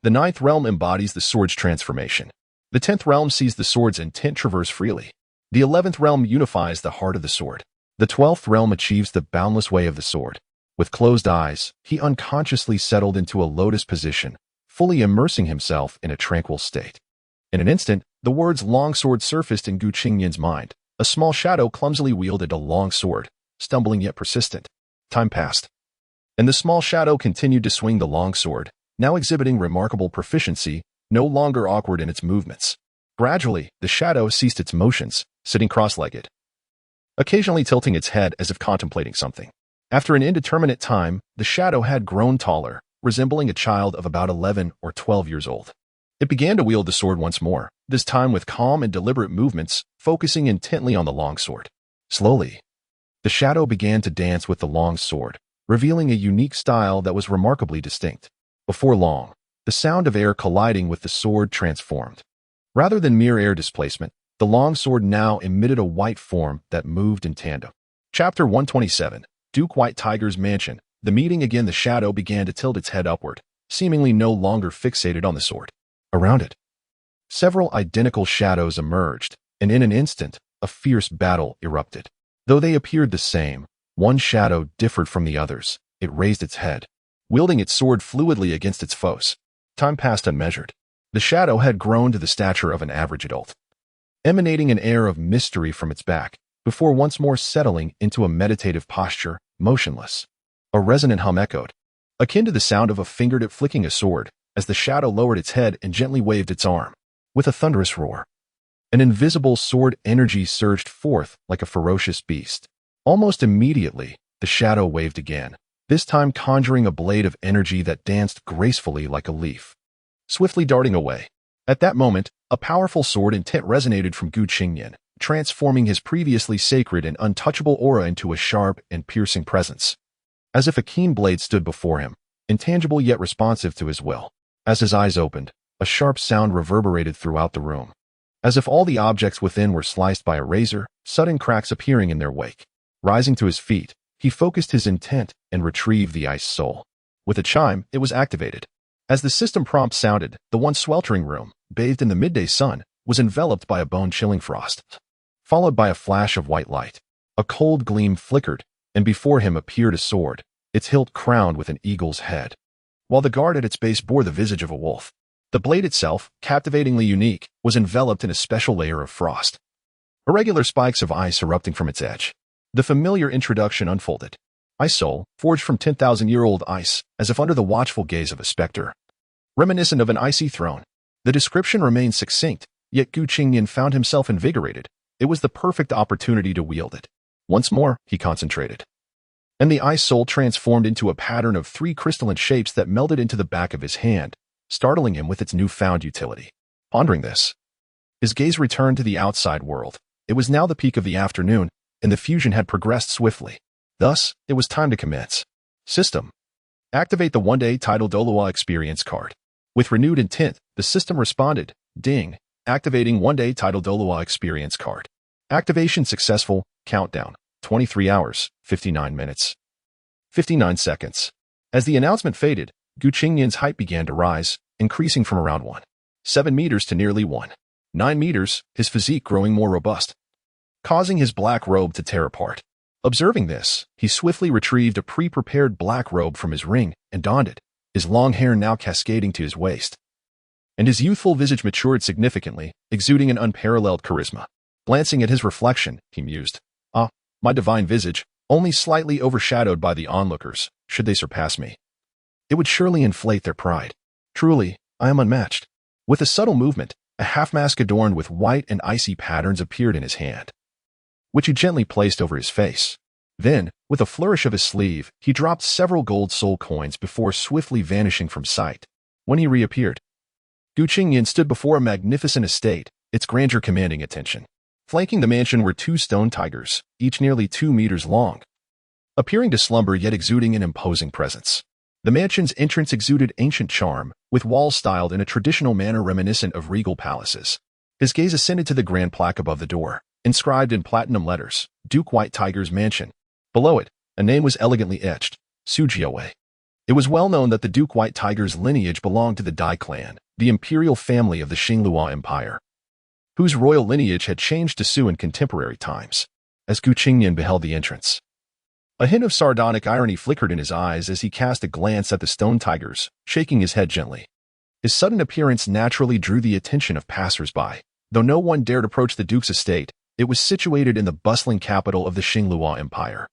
The ninth realm embodies the sword's transformation. The 10th realm sees the sword's intent traverse freely. The 11th realm unifies the heart of the sword. The 12th realm achieves the boundless way of the sword. With closed eyes, he unconsciously settled into a lotus position, fully immersing himself in a tranquil state. In an instant, the words longsword surfaced in Gu Qingnian's mind. A small shadow clumsily wielded a long sword, stumbling yet persistent. Time passed, and the small shadow continued to swing the long sword, now exhibiting remarkable proficiency, no longer awkward in its movements. Gradually, the shadow ceased its motions, sitting cross-legged, occasionally tilting its head as if contemplating something. After an indeterminate time, the shadow had grown taller, resembling a child of about 11 or 12 years old. It began to wield the sword once more, this time with calm and deliberate movements, focusing intently on the long sword. Slowly, the shadow began to dance with the long sword, revealing a unique style that was remarkably distinct. Before long, the sound of air colliding with the sword transformed. Rather than mere air displacement, the long sword now emitted a white form that moved in tandem. Chapter 127, Duke White Tiger's Mansion. The meeting again, the shadow began to tilt its head upward, seemingly no longer fixated on the sword. Around it, several identical shadows emerged, and in an instant, a fierce battle erupted. Though they appeared the same, one shadow differed from the others. It raised its head, wielding its sword fluidly against its foes. Time passed unmeasured. The shadow had grown to the stature of an average adult, emanating an air of mystery from its back, before once more settling into a meditative posture, motionless. A resonant hum echoed, akin to the sound of a fingertip flicking a sword, as the shadow lowered its head and gently waved its arm. With a thunderous roar, an invisible sword energy surged forth like a ferocious beast. Almost immediately, the shadow waved again, this time conjuring a blade of energy that danced gracefully like a leaf, swiftly darting away. At that moment, a powerful sword intent resonated from Gu Qingnian, transforming his previously sacred and untouchable aura into a sharp and piercing presence. As if a keen blade stood before him, intangible yet responsive to his will. As his eyes opened, a sharp sound reverberated throughout the room. As if all the objects within were sliced by a razor, sudden cracks appearing in their wake. Rising to his feet, he focused his intent and retrieved the ice soul. With a chime, it was activated. As the system prompt sounded, the once sweltering room, bathed in the midday sun, was enveloped by a bone-chilling frost, followed by a flash of white light. A cold gleam flickered, and before him appeared a sword, its hilt crowned with an eagle's head, while the guard at its base bore the visage of a wolf. The blade itself, captivatingly unique, was enveloped in a special layer of frost, irregular spikes of ice erupting from its edge. The familiar introduction unfolded. Ice soul, forged from 10,000-year-old ice, as if under the watchful gaze of a specter, reminiscent of an icy throne. The description remained succinct, yet Qingnian found himself invigorated. It was the perfect opportunity to wield it. Once more, he concentrated, and the ice soul transformed into a pattern of 3 crystalline shapes that melded into the back of his hand, startling him with its newfound utility. Pondering this, his gaze returned to the outside world. It was now the peak of the afternoon, and the fusion had progressed swiftly. Thus, it was time to commence. System. Activate the one-day title Douluo experience card. With renewed intent, the system responded, ding, activating one-day title Douluo experience card. Activation successful, countdown, 23 hours, 59 minutes, 59 seconds. As the announcement faded, Qingnian's height began to rise, increasing from around 1.7 meters to nearly 1.9 meters, his physique growing more robust, causing his black robe to tear apart. Observing this, he swiftly retrieved a pre-prepared black robe from his ring and donned it, his long hair now cascading to his waist. And his youthful visage matured significantly, exuding an unparalleled charisma. Glancing at his reflection, he mused, my divine visage, only slightly overshadowed by the onlookers, should they surpass me. It would surely inflate their pride. Truly, I am unmatched. With a subtle movement, a half-mask adorned with white and icy patterns appeared in his hand, which he gently placed over his face. Then, with a flourish of his sleeve, he dropped several gold soul coins before swiftly vanishing from sight. When he reappeared, Qingnian stood before a magnificent estate, its grandeur commanding attention. Flanking the mansion were 2 stone tigers, each nearly 2 meters long, appearing to slumber yet exuding an imposing presence. The mansion's entrance exuded ancient charm, with walls styled in a traditional manner reminiscent of regal palaces. His gaze ascended to the grand plaque above the door, inscribed in platinum letters, Duke White Tiger's Mansion. Below it, a name was elegantly etched, Sujiawei. It was well known that the Duke White Tiger's lineage belonged to the Dai clan, the imperial family of the Qingluo Empire, whose royal lineage had changed to Su in contemporary times. As Qingnian beheld the entrance, a hint of sardonic irony flickered in his eyes as he cast a glance at the stone tigers, shaking his head gently. His sudden appearance naturally drew the attention of passers-by. Though no one dared approach the Duke's estate, it was situated in the bustling capital of the Qingluo Empire,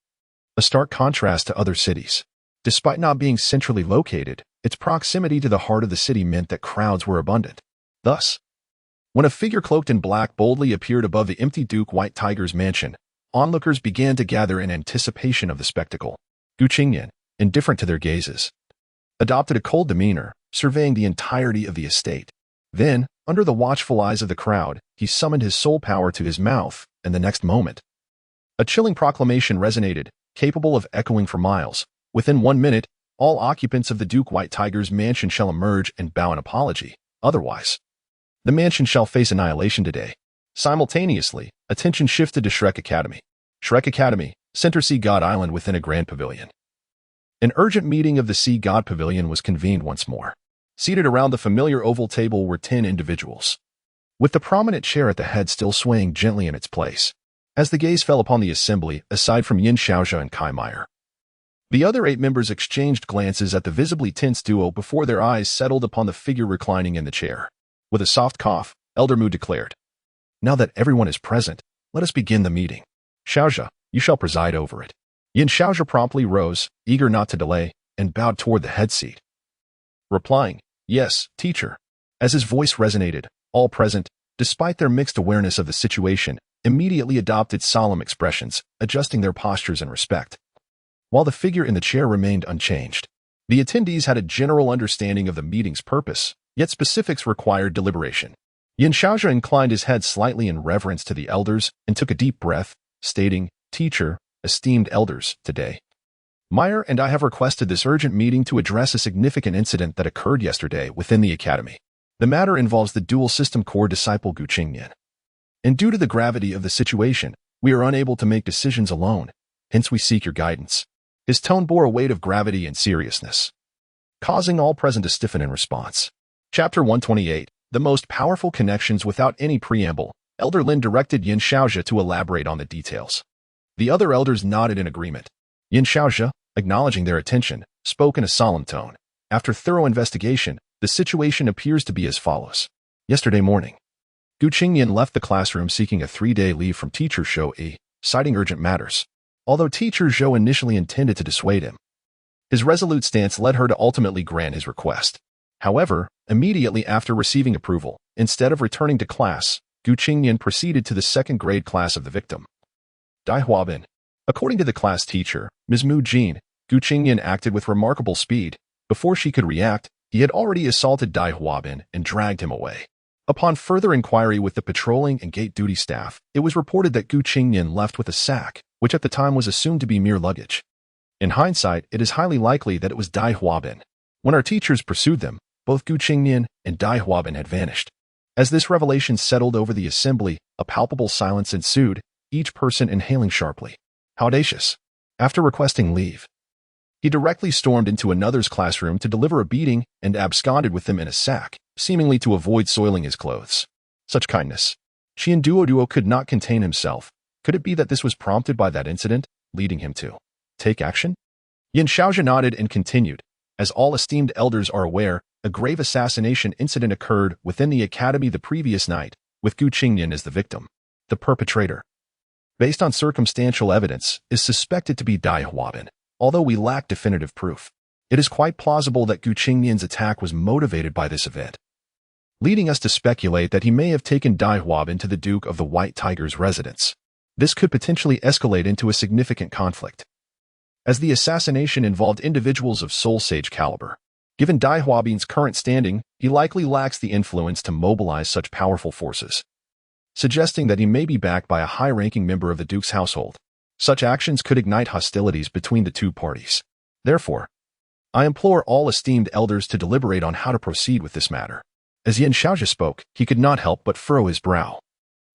a stark contrast to other cities. Despite not being centrally located, its proximity to the heart of the city meant that crowds were abundant. Thus, when a figure cloaked in black boldly appeared above the empty Duke White Tiger's mansion, onlookers began to gather in anticipation of the spectacle. Qingnian, indifferent to their gazes, adopted a cold demeanor, surveying the entirety of the estate. Then, under the watchful eyes of the crowd, he summoned his soul power to his mouth, and the next moment, a chilling proclamation resonated, capable of echoing for miles. Within 1 minute, all occupants of the Duke White Tiger's mansion shall emerge and bow an apology. Otherwise, the mansion shall face annihilation today. Simultaneously, attention shifted to Shrek Academy. Shrek Academy, Center Sea God Island within a grand pavilion. An urgent meeting of the Sea God Pavilion was convened once more. Seated around the familiar oval table were 10 individuals, with the prominent chair at the head still swaying gently in its place. As the gaze fell upon the assembly, aside from Yin Xiaozhe and Kai Meyer, the other 8 members exchanged glances at the visibly tense duo before their eyes settled upon the figure reclining in the chair. With a soft cough, Elder Mu declared, "Now that everyone is present, let us begin the meeting. Xiaozhe, you shall preside over it." Yin Xiaozhe promptly rose, eager not to delay, and bowed toward the head seat, replying, "Yes, teacher." As his voice resonated, all present, despite their mixed awareness of the situation, immediately adopted solemn expressions, adjusting their postures in respect, while the figure in the chair remained unchanged. The attendees had a general understanding of the meeting's purpose, yet specifics required deliberation. Yin Shaozhe inclined his head slightly in reverence to the elders and took a deep breath, stating, "Teacher, esteemed elders, today, Meyer and I have requested this urgent meeting to address a significant incident that occurred yesterday within the academy. The matter involves the dual system core disciple Gu Qingnian. And due to the gravity of the situation, we are unable to make decisions alone, hence we seek your guidance." His tone bore a weight of gravity and seriousness, causing all present to stiffen in response. Chapter 128, The Most Powerful Connections. Without any preamble, Elder Lin directed Yin Shaozhe to elaborate on the details. The other elders nodded in agreement. Yin Shaozhe, acknowledging their attention, spoke in a solemn tone. After thorough investigation, the situation appears to be as follows. Yesterday morning, Gu Qingnian left the classroom seeking a 3-day leave from teacher Zhou Yi, citing urgent matters. Although teacher Zhou initially intended to dissuade him, his resolute stance led her to ultimately grant his request. However, immediately after receiving approval, instead of returning to class, Gu Qingnian proceeded to the second-grade class of the victim, Dai Huabin. According to the class teacher, Ms. Mu Jin, Gu Qingnian acted with remarkable speed. Before she could react, he had already assaulted Dai Huabin and dragged him away. Upon further inquiry with the patrolling and gate duty staff, it was reported that Gu Qingnian left with a sack, which at the time was assumed to be mere luggage. In hindsight, it is highly likely that it was Dai Huabin. When our teachers pursued them, both Gu Qingnian and Dai Huabin had vanished. As this revelation settled over the assembly, a palpable silence ensued, each person inhaling sharply. How audacious. After requesting leave, he directly stormed into another's classroom to deliver a beating and absconded with them in a sack, seemingly to avoid soiling his clothes. Such kindness. Duo could not contain himself. Could it be that this was prompted by that incident, leading him to take action? Yin Shaozhe nodded and continued. As all esteemed elders are aware, a grave assassination incident occurred within the academy the previous night, with Gu Qingnian as the victim. The perpetrator, based on circumstantial evidence, is suspected to be Dai Huabin. Although we lack definitive proof, it is quite plausible that Gu Qingnian's attack was motivated by this event, leading us to speculate that he may have taken Dai Huabin to the Duke of the White Tiger's residence. This could potentially escalate into a significant conflict, as the assassination involved individuals of Soul Sage caliber. Given Dai Huabin's current standing, he likely lacks the influence to mobilize such powerful forces, suggesting that he may be backed by a high-ranking member of the Duke's household. Such actions could ignite hostilities between the two parties. Therefore, I implore all esteemed elders to deliberate on how to proceed with this matter. As Yin Shaozhe spoke, he could not help but furrow his brow.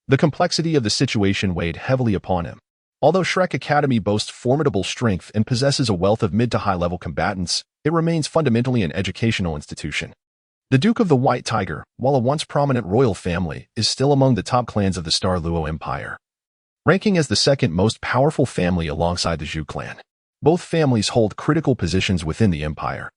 The complexity of the situation weighed heavily upon him. Although Shrek Academy boasts formidable strength and possesses a wealth of mid to high-level combatants, it remains fundamentally an educational institution. The Duke of the White Tiger, while a once prominent royal family, is still among the top clans of the Douluo Empire, ranking as the second most powerful family alongside the Zhu clan. Both families hold critical positions within the empire.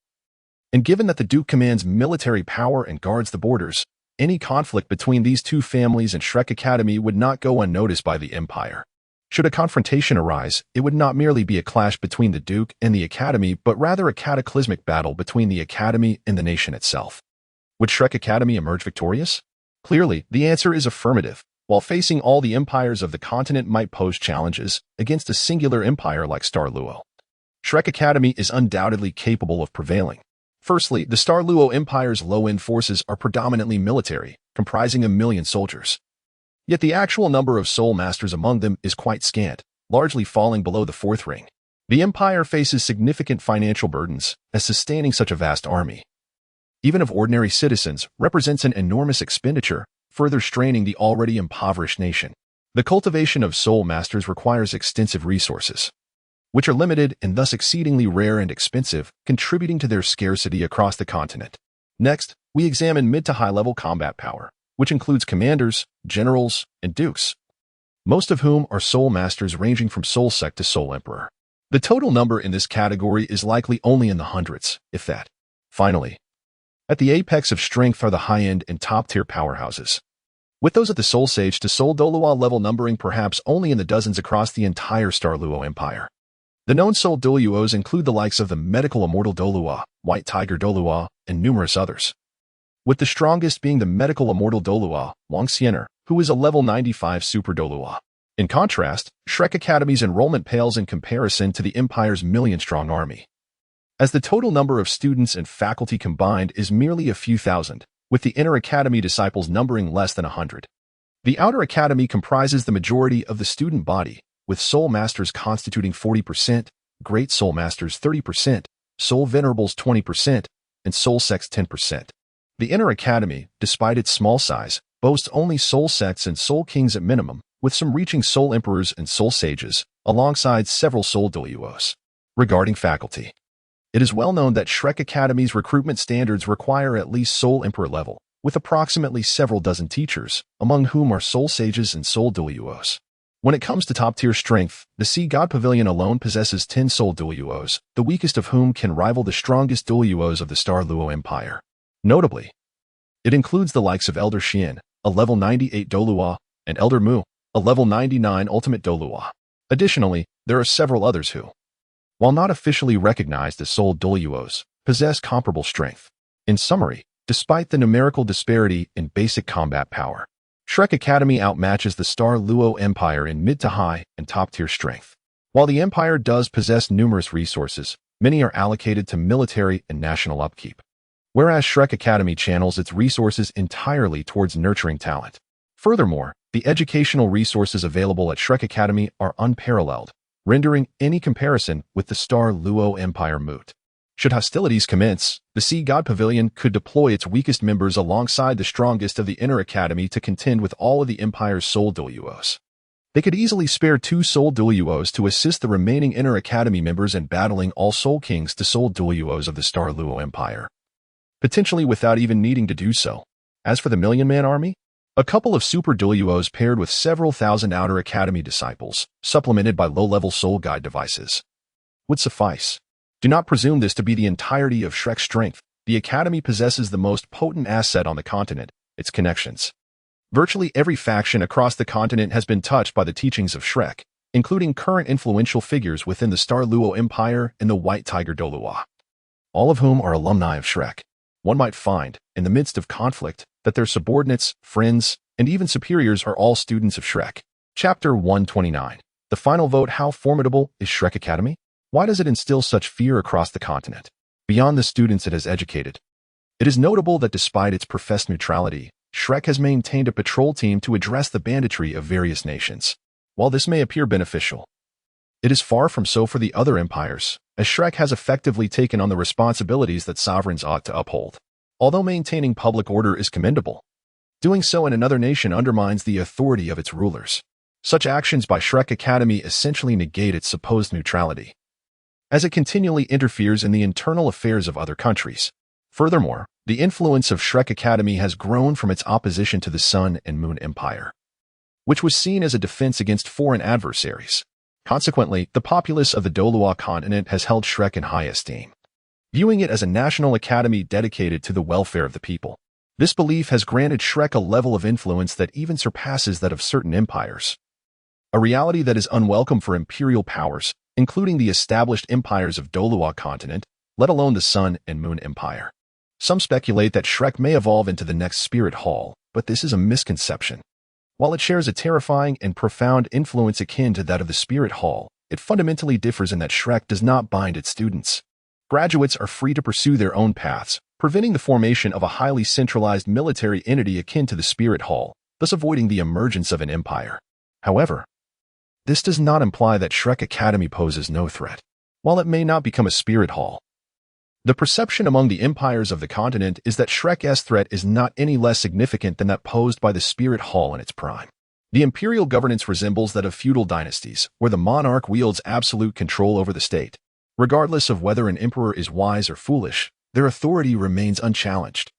And given that the Duke commands military power and guards the borders, any conflict between these two families and Shrek Academy would not go unnoticed by the empire. Should a confrontation arise, it would not merely be a clash between the Duke and the Academy, but rather a cataclysmic battle between the Academy and the nation itself. Would Shrek Academy emerge victorious? Clearly, the answer is affirmative. While facing all the empires of the continent might pose challenges against a singular empire like Douluo, Shrek Academy is undoubtedly capable of prevailing. Firstly, the Douluo Empire's low-end forces are predominantly military, comprising 1 million soldiers. Yet the actual number of soul masters among them is quite scant, largely falling below the 4th ring. The empire faces significant financial burdens, as sustaining such a vast army, even of ordinary citizens, represents an enormous expenditure, further straining the already impoverished nation. The cultivation of soul masters requires extensive resources, which are limited and thus exceedingly rare and expensive, contributing to their scarcity across the continent. Next, we examine mid to high-level combat power, which includes commanders, generals, and dukes, most of whom are soul masters ranging from Soul Sect to Soul Emperor. The total number in this category is likely only in the hundreds, if that. Finally, at the apex of strength are the high-end and top-tier powerhouses, with those at the Soul Sage to Soul Douluo level numbering perhaps only in the dozens across the entire Douluo Empire. The known Soul Douluos include the likes of the medical immortal Douluo, White Tiger Douluo, and numerous others, with the strongest being the medical immortal Douluo, Wong Dong, who is a level 95 super Douluo. In contrast, Shrek Academy's enrollment pales in comparison to the Empire's million-strong army, as the total number of students and faculty combined is merely a few thousand, with the inner academy disciples numbering less than 100. The outer academy comprises the majority of the student body, with soul masters constituting 40%, great soul masters 30%, soul venerables 20%, and soul sects 10%. The inner academy, despite its small size, boasts only soul sects and soul kings at minimum, with some reaching soul emperors and soul sages, alongside several soul Douluos. Regarding faculty, it is well known that Shrek Academy's recruitment standards require at least soul emperor level, with approximately several dozen teachers, among whom are soul sages and soul Douluos. When it comes to top-tier strength, the Sea God Pavilion alone possesses 10 soul Douluos, the weakest of whom can rival the strongest Douluos of the Star Luo Empire. Notably, it includes the likes of Elder Xian, a level 98 Douluo, and Elder Mu, a level 99 ultimate Douluo. Additionally, there are several others who, while not officially recognized as soul Douluos, possess comparable strength. In summary, despite the numerical disparity in basic combat power, Shrek Academy outmatches the Star Luo Empire in mid to high and top-tier strength. While the Empire does possess numerous resources, many are allocated to military and national upkeep, whereas Shrek Academy channels its resources entirely towards nurturing talent. Furthermore, the educational resources available at Shrek Academy are unparalleled, rendering any comparison with the Star Luo Empire moot. Should hostilities commence, the Sea God Pavilion could deploy its weakest members alongside the strongest of the Inner Academy to contend with all of the Empire's soul Douluos. They could easily spare 2 soul Douluos to assist the remaining Inner Academy members in battling all soul kings to soul Douluos of the Star Luo Empire, potentially without even needing to do so. As for the Million-Man Army, a couple of super Douluos paired with several thousand Outer Academy disciples, supplemented by low-level soul guide devices, would suffice. Do not presume this to be the entirety of Shrek's strength. The Academy possesses the most potent asset on the continent, its connections. Virtually every faction across the continent has been touched by the teachings of Shrek, including current influential figures within the Star Luo Empire and the White Tiger Douluo, all of whom are alumni of Shrek. One might find, in the midst of conflict, that their subordinates, friends, and even superiors are all students of Shrek. Chapter 129. The final vote. How formidable is Shrek Academy? Why does it instill such fear across the continent? Beyond the students it has educated, it is notable that despite its professed neutrality, Shrek has maintained a patrol team to address the banditry of various nations. While this may appear beneficial, it is far from so for the other empires, as Shrek has effectively taken on the responsibilities that sovereigns ought to uphold. Although maintaining public order is commendable, doing so in another nation undermines the authority of its rulers. Such actions by Shrek Academy essentially negate its supposed neutrality, as it continually interferes in the internal affairs of other countries. Furthermore, the influence of Shrek Academy has grown from its opposition to the Sun and Moon Empire, which was seen as a defense against foreign adversaries. Consequently, the populace of the Douluo continent has held Shrek in high esteem, viewing it as a national academy dedicated to the welfare of the people. This belief has granted Shrek a level of influence that even surpasses that of certain empires, a reality that is unwelcome for imperial powers, including the established empires of Douluo continent, let alone the Sun and Moon Empire. Some speculate that Shrek may evolve into the next Spirit Hall, but this is a misconception. While it shares a terrifying and profound influence akin to that of the Spirit Hall, it fundamentally differs in that Shrek does not bind its students. Graduates are free to pursue their own paths, preventing the formation of a highly centralized military entity akin to the Spirit Hall, thus avoiding the emergence of an empire. However, this does not imply that Shrek Academy poses no threat. While it may not become a Spirit Hall, the perception among the empires of the continent is that Shrek's threat is not any less significant than that posed by the Spirit Hall in its prime. The imperial governance resembles that of feudal dynasties, where the monarch wields absolute control over the state. Regardless of whether an emperor is wise or foolish, their authority remains unchallenged.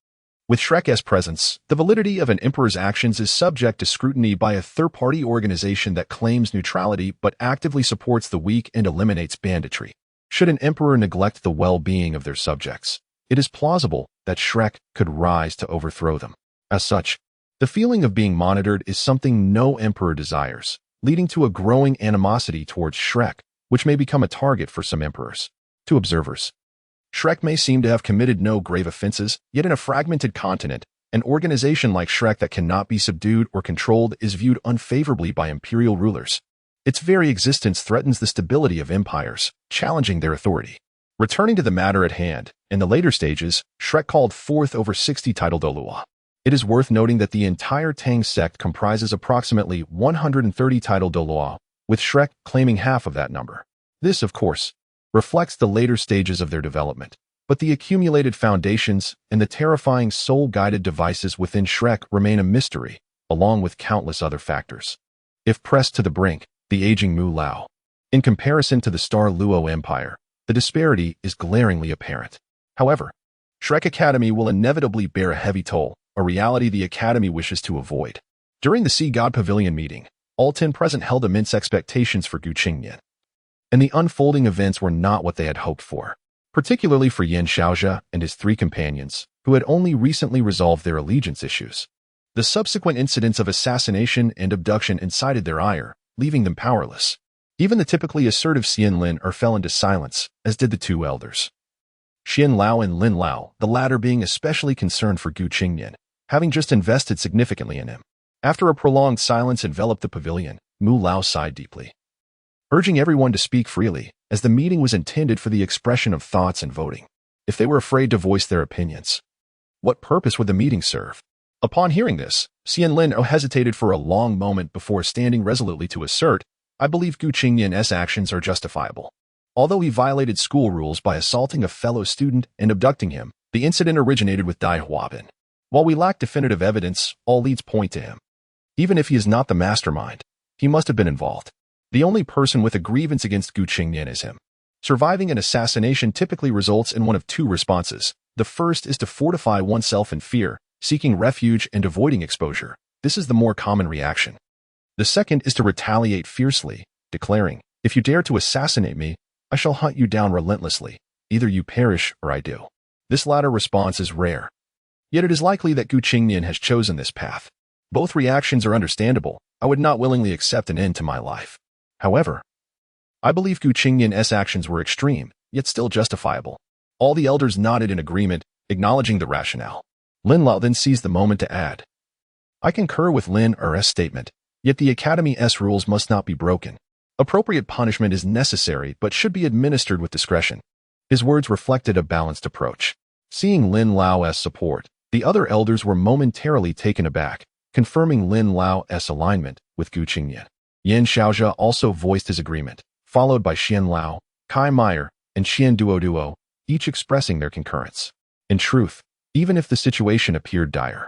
With Shrek's presence, the validity of an emperor's actions is subject to scrutiny by a third-party organization that claims neutrality but actively supports the weak and eliminates banditry. Should an emperor neglect the well-being of their subjects, it is plausible that Shrek could rise to overthrow them. As such, the feeling of being monitored is something no emperor desires, leading to a growing animosity towards Shrek, which may become a target for some emperors. To observers, Shrek may seem to have committed no grave offenses, yet in a fragmented continent, an organization like Shrek that cannot be subdued or controlled is viewed unfavorably by imperial rulers. Its very existence threatens the stability of empires, challenging their authority. Returning to the matter at hand, in the later stages, Shrek called forth over 60 titled Douluo. It is worth noting that the entire Tang Sect comprises approximately 130 titled Douluo, with Shrek claiming half of that number. This, of course, reflects the later stages of their development, but the accumulated foundations and the terrifying soul-guided devices within Shrek remain a mystery, along with countless other factors. If pressed to the brink, the aging Mu Lao. In comparison to the Star Luo Empire, the disparity is glaringly apparent. However, Shrek Academy will inevitably bear a heavy toll, a reality the Academy wishes to avoid. During the Sea God Pavilion meeting, all 10 present held immense expectations for Qingnian. And the unfolding events were not what they had hoped for, particularly for Yan Xiaojia and his 3 companions, who had only recently resolved their allegiance issues. The subsequent incidents of assassination and abduction incited their ire, leaving them powerless. Even the typically assertive Xian Lin fell into silence, as did the 2 elders. Xian Lao and Lin Lao, the latter being especially concerned for Qingnian, having just invested significantly in him. After a prolonged silence enveloped the pavilion, Mu Lao sighed deeply, urging everyone to speak freely, as the meeting was intended for the expression of thoughts and voting. If they were afraid to voice their opinions, what purpose would the meeting serve? Upon hearing this, Xian Lin hesitated for a long moment before standing resolutely to assert, I believe Qingnian's actions are justifiable. Although he violated school rules by assaulting a fellow student and abducting him, the incident originated with Dai Huabin. While we lack definitive evidence, all leads point to him. Even if he is not the mastermind, he must have been involved. The only person with a grievance against Qingnian is him. Surviving an assassination typically results in one of 2 responses. The first is to fortify oneself in fear, seeking refuge and avoiding exposure. This is the more common reaction. The second is to retaliate fiercely, declaring, if you dare to assassinate me, I shall hunt you down relentlessly. Either you perish or I do. This latter response is rare. Yet it is likely that Qingnian has chosen this path. Both reactions are understandable. I would not willingly accept an end to my life. However, I believe Qingnian's actions were extreme, yet still justifiable. All the elders nodded in agreement, acknowledging the rationale. Lin Lao then seized the moment to add, I concur with Lin's statement, yet the Academy's rules must not be broken. Appropriate punishment is necessary but should be administered with discretion. His words reflected a balanced approach. Seeing Lin Lao's support, the other elders were momentarily taken aback, confirming Lin Lao's alignment with Qingnian. Yan Xiaojia also voiced his agreement, followed by Xian Lao, Kai Meyer, and Xian Duo, each expressing their concurrence. In truth, even if the situation appeared dire,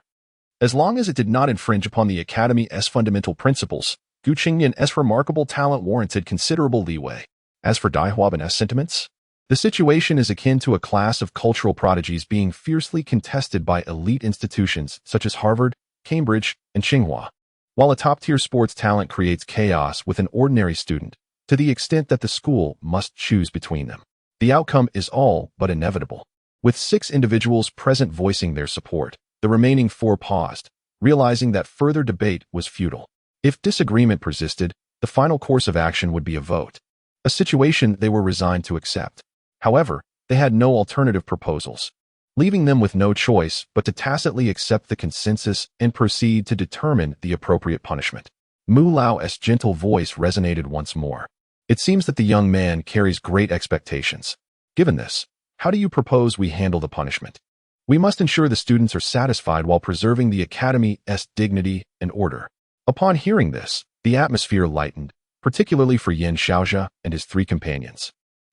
as long as it did not infringe upon the Academy's fundamental principles, Qingnian's remarkable talent warranted considerable leeway. As for Dai Huabin's sentiments, the situation is akin to a class of cultural prodigies being fiercely contested by elite institutions such as Harvard, Cambridge, and Tsinghua. While a top-tier sports talent creates chaos with an ordinary student, to the extent that the school must choose between them, the outcome is all but inevitable. With 6 individuals present voicing their support, the remaining 4 paused, realizing that further debate was futile. If disagreement persisted, the final course of action would be a vote, a situation they were resigned to accept. However, they had no alternative proposals, leaving them with no choice but to tacitly accept the consensus and proceed to determine the appropriate punishment. Mu Lao's gentle voice resonated once more. It seems that the young man carries great expectations. Given this, how do you propose we handle the punishment? We must ensure the students are satisfied while preserving the Academy's dignity and order. Upon hearing this, the atmosphere lightened, particularly for Yan Xiaojia and his 3 companions,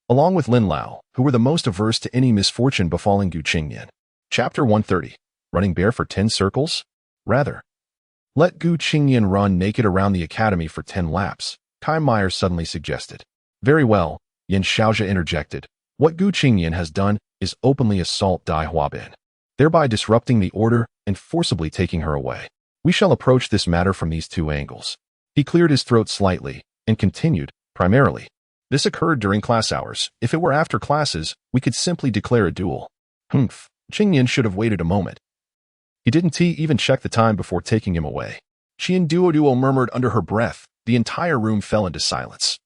along with Lin Lao, who were the most averse to any misfortune befalling Qingnian. Chapter 130. Running bare for 10 circles? Rather, let Qingnian run naked around the Academy for 10 laps, Kai Meyer suddenly suggested. Very well, Yan Xiaojia interjected. What Qingnian has done is openly assault Dai Huabin, thereby disrupting the order and forcibly taking her away. We shall approach this matter from these 2 angles. He cleared his throat slightly and continued, primarily. This occurred during class hours. If it were after classes, we could simply declare a duel. Qingnian should have waited a moment. He didn't even check the time before taking him away. Xian Duo murmured under her breath. The entire room fell into silence.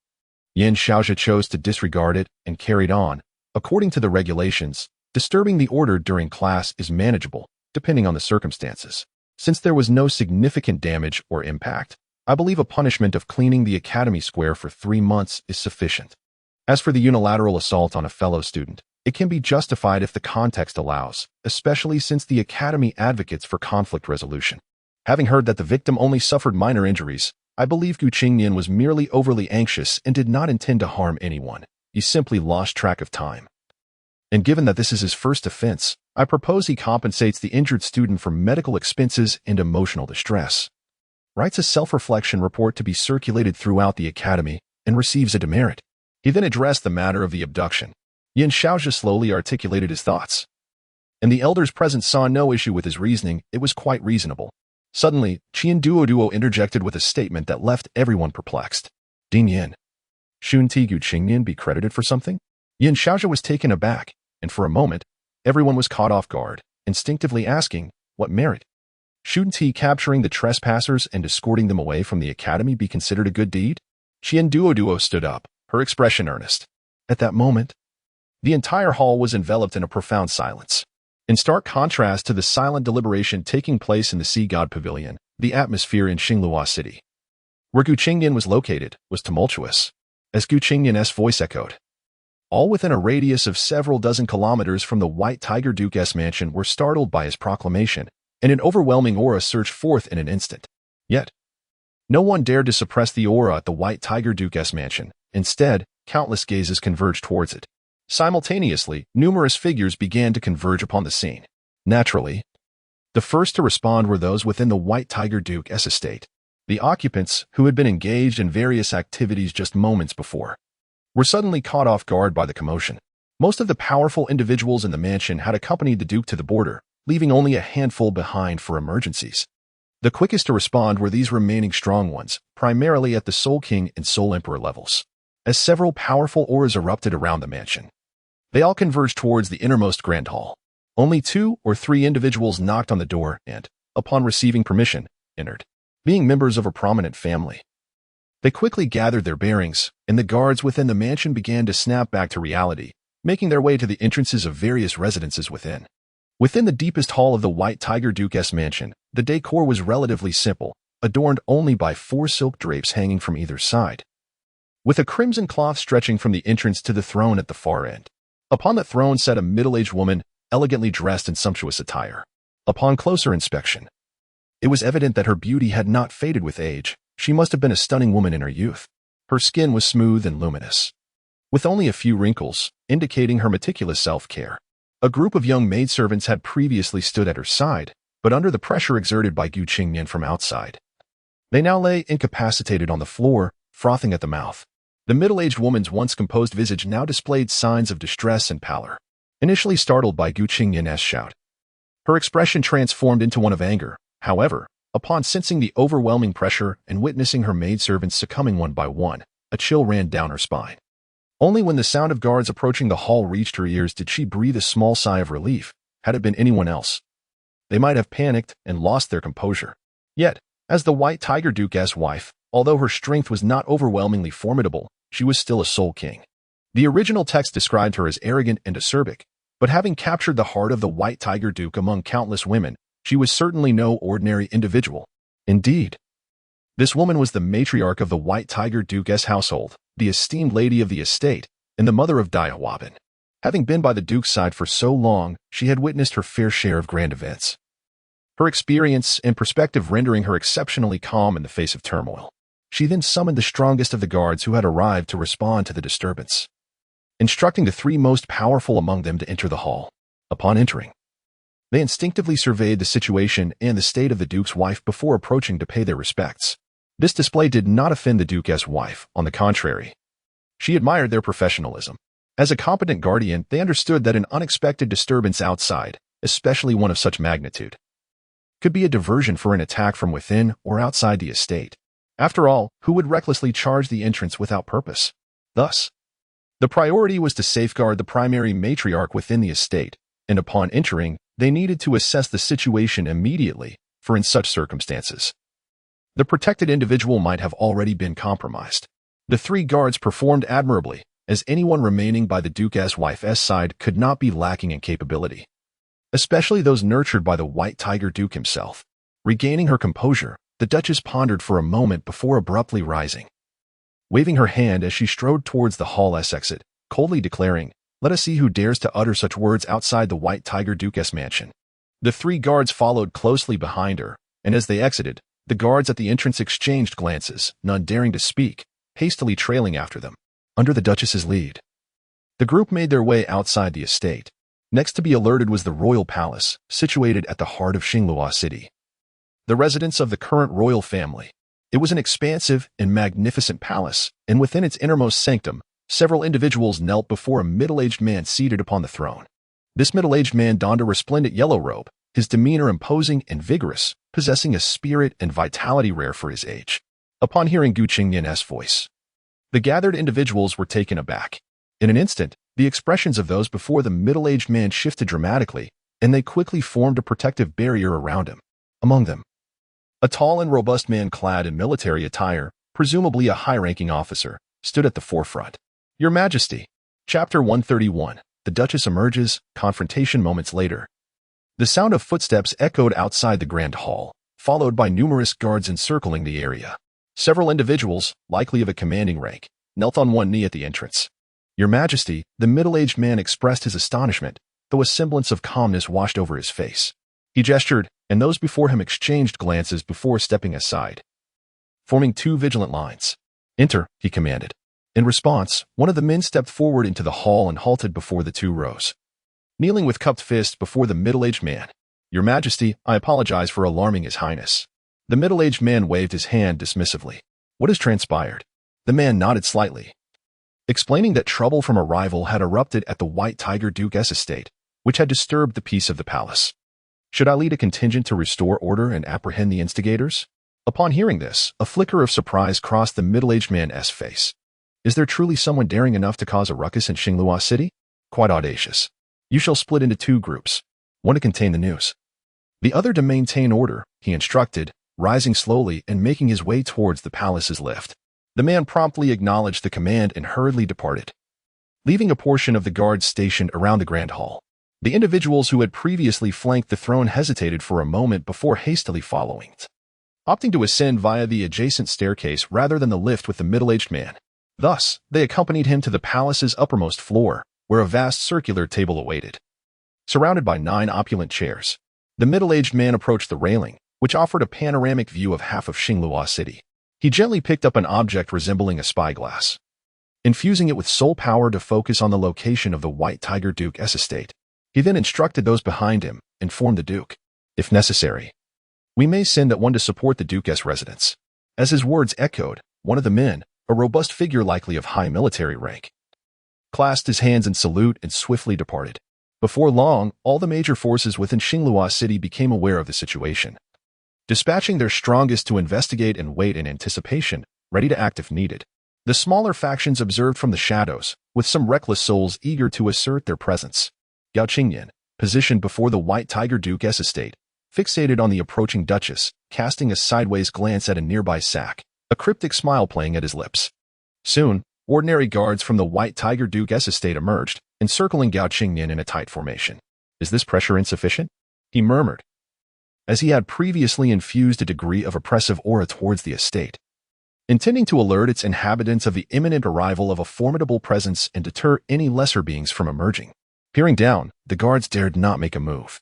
Yan Xiaojia chose to disregard it and carried on. According to the regulations, disturbing the order during class is manageable, depending on the circumstances. Since there was no significant damage or impact, I believe a punishment of cleaning the Academy Square for 3 months is sufficient. As for the unilateral assault on a fellow student, it can be justified if the context allows, especially since the Academy advocates for conflict resolution. Having heard that the victim only suffered minor injuries, I believe Qingnian was merely overly anxious and did not intend to harm anyone. He simply lost track of time. And given that this is his first offense, I propose he compensates the injured student for medical expenses and emotional distress. Writes a self-reflection report to be circulated throughout the Academy and receives a demerit. He then addressed the matter of the abduction. Yin Shaozhi slowly articulated his thoughts. And the elders present saw no issue with his reasoning. It was quite reasonable. Suddenly, Duoluo interjected with a statement that left everyone perplexed. Ding Yin. Shouldn't Qingnian be credited for something? Yin Shaozhi was taken aback, and for a moment, everyone was caught off guard, instinctively asking, what merit? Shouldn't he capturing the trespassers and escorting them away from the Academy be considered a good deed? Duoluo stood up, her expression earnest. At that moment, the entire hall was enveloped in a profound silence. In stark contrast to the silent deliberation taking place in the Sea God Pavilion, the atmosphere in Xinglua City, where Qingnian was located, was tumultuous. As Qingnian's voice echoed, all within a radius of several dozen kilometers from the White Tiger Duke's mansion were startled by his proclamation, and an overwhelming aura surged forth in an instant. Yet, no one dared to suppress the aura at the White Tiger Duke's mansion. Instead, countless gazes converged towards it. Simultaneously, numerous figures began to converge upon the scene. Naturally, the first to respond were those within the White Tiger Duke's estate. The occupants, who had been engaged in various activities just moments before, were suddenly caught off guard by the commotion. Most of the powerful individuals in the mansion had accompanied the Duke to the border, leaving only a handful behind for emergencies. The quickest to respond were these remaining strong ones, primarily at the Soul King and Soul Emperor levels. As several powerful auras erupted around the mansion, they all converged towards the innermost grand hall. Only 2 or 3 individuals knocked on the door and, upon receiving permission, entered. Being members of a prominent family, they quickly gathered their bearings, and the guards within the mansion began to snap back to reality, making their way to the entrances of various residences within. Within the deepest hall of the White Tiger Duke's mansion, the decor was relatively simple, adorned only by 4 silk drapes hanging from either side, with a crimson cloth stretching from the entrance to the throne at the far end. Upon the throne sat a middle-aged woman, elegantly dressed in sumptuous attire. Upon closer inspection, it was evident that her beauty had not faded with age. She must have been a stunning woman in her youth. Her skin was smooth and luminous, with only a few wrinkles, indicating her meticulous self-care. A group of young maidservants had previously stood at her side, but under the pressure exerted by Qingnian from outside, they now lay incapacitated on the floor, frothing at the mouth. The middle-aged woman's once composed visage now displayed signs of distress and pallor. Initially startled by Qingnian's shout, her expression transformed into one of anger. However, upon sensing the overwhelming pressure and witnessing her maidservants succumbing one by one, a chill ran down her spine. Only when the sound of guards approaching the hall reached her ears did she breathe a small sigh of relief. Had it been anyone else, they might have panicked and lost their composure. Yet, as the White Tiger Duke's wife, although her strength was not overwhelmingly formidable, she was still a Soul King. The original text described her as arrogant and acerbic, but having captured the heart of the White Tiger Duke among countless women, she was certainly no ordinary individual. Indeed, this woman was the matriarch of the White Tiger Duke's household, the esteemed lady of the estate, and the mother of Diawabin. Having been by the Duke's side for so long, she had witnessed her fair share of grand events, her experience and perspective rendering her exceptionally calm in the face of turmoil. She then summoned the strongest of the guards who had arrived to respond to the disturbance, instructing the 3 most powerful among them to enter the hall. Upon entering, they instinctively surveyed the situation and the state of the Duke's wife before approaching to pay their respects. This display did not offend the Duke's wife, on the contrary. She admired their professionalism. As a competent guardian, they understood that an unexpected disturbance outside, especially one of such magnitude, could be a diversion for an attack from within or outside the estate. After all, who would recklessly charge the entrance without purpose? Thus, the priority was to safeguard the primary matriarch within the estate, and upon entering, they needed to assess the situation immediately, for in such circumstances, the protected individual might have already been compromised. The 3 guards performed admirably, as anyone remaining by the Duke's wife's side could not be lacking in capability, especially those nurtured by the White Tiger Duke himself. Regaining her composure, the Duchess pondered for a moment before abruptly rising. waving her hand as she strode towards the hall's exit, coldly declaring, "Let us see who dares to utter such words outside the White Tiger Duke's mansion." The 3 guards followed closely behind her, and as they exited, the guards at the entrance exchanged glances, none daring to speak, hastily trailing after them. Under the Duchess's lead, the group made their way outside the estate. Next to be alerted was the royal palace, situated at the heart of Qingluo City, the residence of the current royal family. It was an expansive and magnificent palace, and within its innermost sanctum, several individuals knelt before a middle-aged man seated upon the throne. This middle-aged man donned a resplendent yellow robe, his demeanor imposing and vigorous, possessing a spirit and vitality rare for his age. Upon hearing Qingnian's voice, the gathered individuals were taken aback. In an instant, the expressions of those before the middle-aged man shifted dramatically, and they quickly formed a protective barrier around him. Among them, a tall and robust man clad in military attire, presumably a high-ranking officer, stood at the forefront. "Your Majesty." Chapter 131. The Duchess emerges, confrontation moments later. The sound of footsteps echoed outside the grand hall, followed by numerous guards encircling the area. Several individuals, likely of a commanding rank, knelt on one knee at the entrance. "Your Majesty," the middle-aged man expressed his astonishment, though a semblance of calmness washed over his face. He gestured, and those before him exchanged glances before stepping aside, forming 2 vigilant lines. "Enter," he commanded. In response, one of the men stepped forward into the hall and halted before the 2 rows, kneeling with cupped fists before the middle-aged man. "Your Majesty, I apologize for alarming His Highness." The middle-aged man waved his hand dismissively. "What has transpired?" The man nodded slightly, explaining that trouble from a rival had erupted at the White Tiger Duke's estate, which had disturbed the peace of the palace. "Should I lead a contingent to restore order and apprehend the instigators?" Upon hearing this, a flicker of surprise crossed the middle-aged man's face. Is there truly someone daring enough to cause a ruckus in Qingluo City? Quite audacious. "You shall split into 2 groups, one to contain the news, the other to maintain order," he instructed, rising slowly and making his way towards the palace's lift. The man promptly acknowledged the command and hurriedly departed, leaving a portion of the guards stationed around the grand hall. The individuals who had previously flanked the throne hesitated for a moment before hastily following, opting to ascend via the adjacent staircase rather than the lift with the middle-aged man. Thus, they accompanied him to the palace's uppermost floor, where a vast circular table awaited. Surrounded by 9 opulent chairs, the middle-aged man approached the railing, which offered a panoramic view of half of Qingluo City. He gently picked up an object resembling a spyglass, infusing it with soul power to focus on the location of the White Tiger Duke's estate. He then instructed those behind him, informed the Duke, "If necessary, we may send at one to support the Duke's residence." As his words echoed, one of the men, a robust figure likely of high military rank, clasped his hands in salute and swiftly departed. Before long, all the major forces within Qingluo City became aware of the situation, dispatching their strongest to investigate and wait in anticipation, ready to act if needed. The smaller factions observed from the shadows, with some reckless souls eager to assert their presence. Qingnian, positioned before the White Tiger Duke's estate, fixated on the approaching Duchess, casting a sideways glance at a nearby sack, a cryptic smile playing at his lips. Soon, ordinary guards from the White Tiger Duke's estate emerged, encircling Qingnian in a tight formation. "Is this pressure insufficient?" he murmured, as he had previously infused a degree of oppressive aura towards the estate, intending to alert its inhabitants of the imminent arrival of a formidable presence and deter any lesser beings from emerging. Peering down, the guards dared not make a move,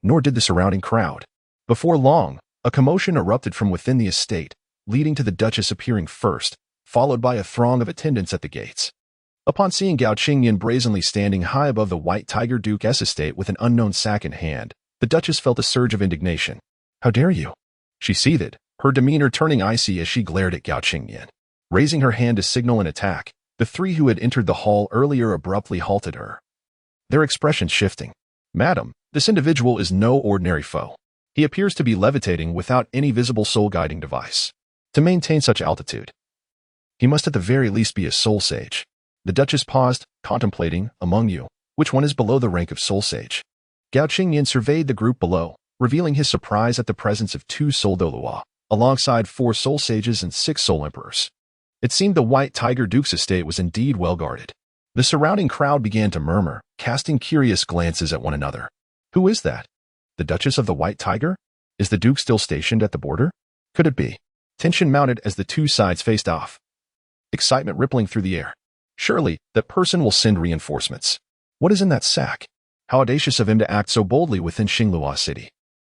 nor did the surrounding crowd. Before long, a commotion erupted from within the estate, leading to the Duchess appearing first, followed by a throng of attendants at the gates. Upon seeing Qingnian brazenly standing high above the White Tiger Duke's estate with an unknown sack in hand, the Duchess felt a surge of indignation. "How dare you?" she seethed, her demeanor turning icy as she glared at Qingnian. Raising her hand to signal an attack, the 3 who had entered the hall earlier abruptly halted her, their expressions shifting. "Madam, this individual is no ordinary foe. He appears to be levitating without any visible soul-guiding device. To maintain such altitude, he must at the very least be a soul sage." The Duchess paused, contemplating, "Among you, which one is below the rank of soul sage?" Qingnian surveyed the group below, revealing his surprise at the presence of 2 soul Douluo, alongside 4 soul sages and 6 soul emperors. It seemed the White Tiger Duke's estate was indeed well guarded. The surrounding crowd began to murmur, casting curious glances at one another. "Who is that? The Duchess of the White Tiger? Is the Duke still stationed at the border? Could it be?" Tension mounted as the 2 sides faced off, excitement rippling through the air. Surely, that person will send reinforcements. What is in that sack? How audacious of him to act so boldly within Qingluo City.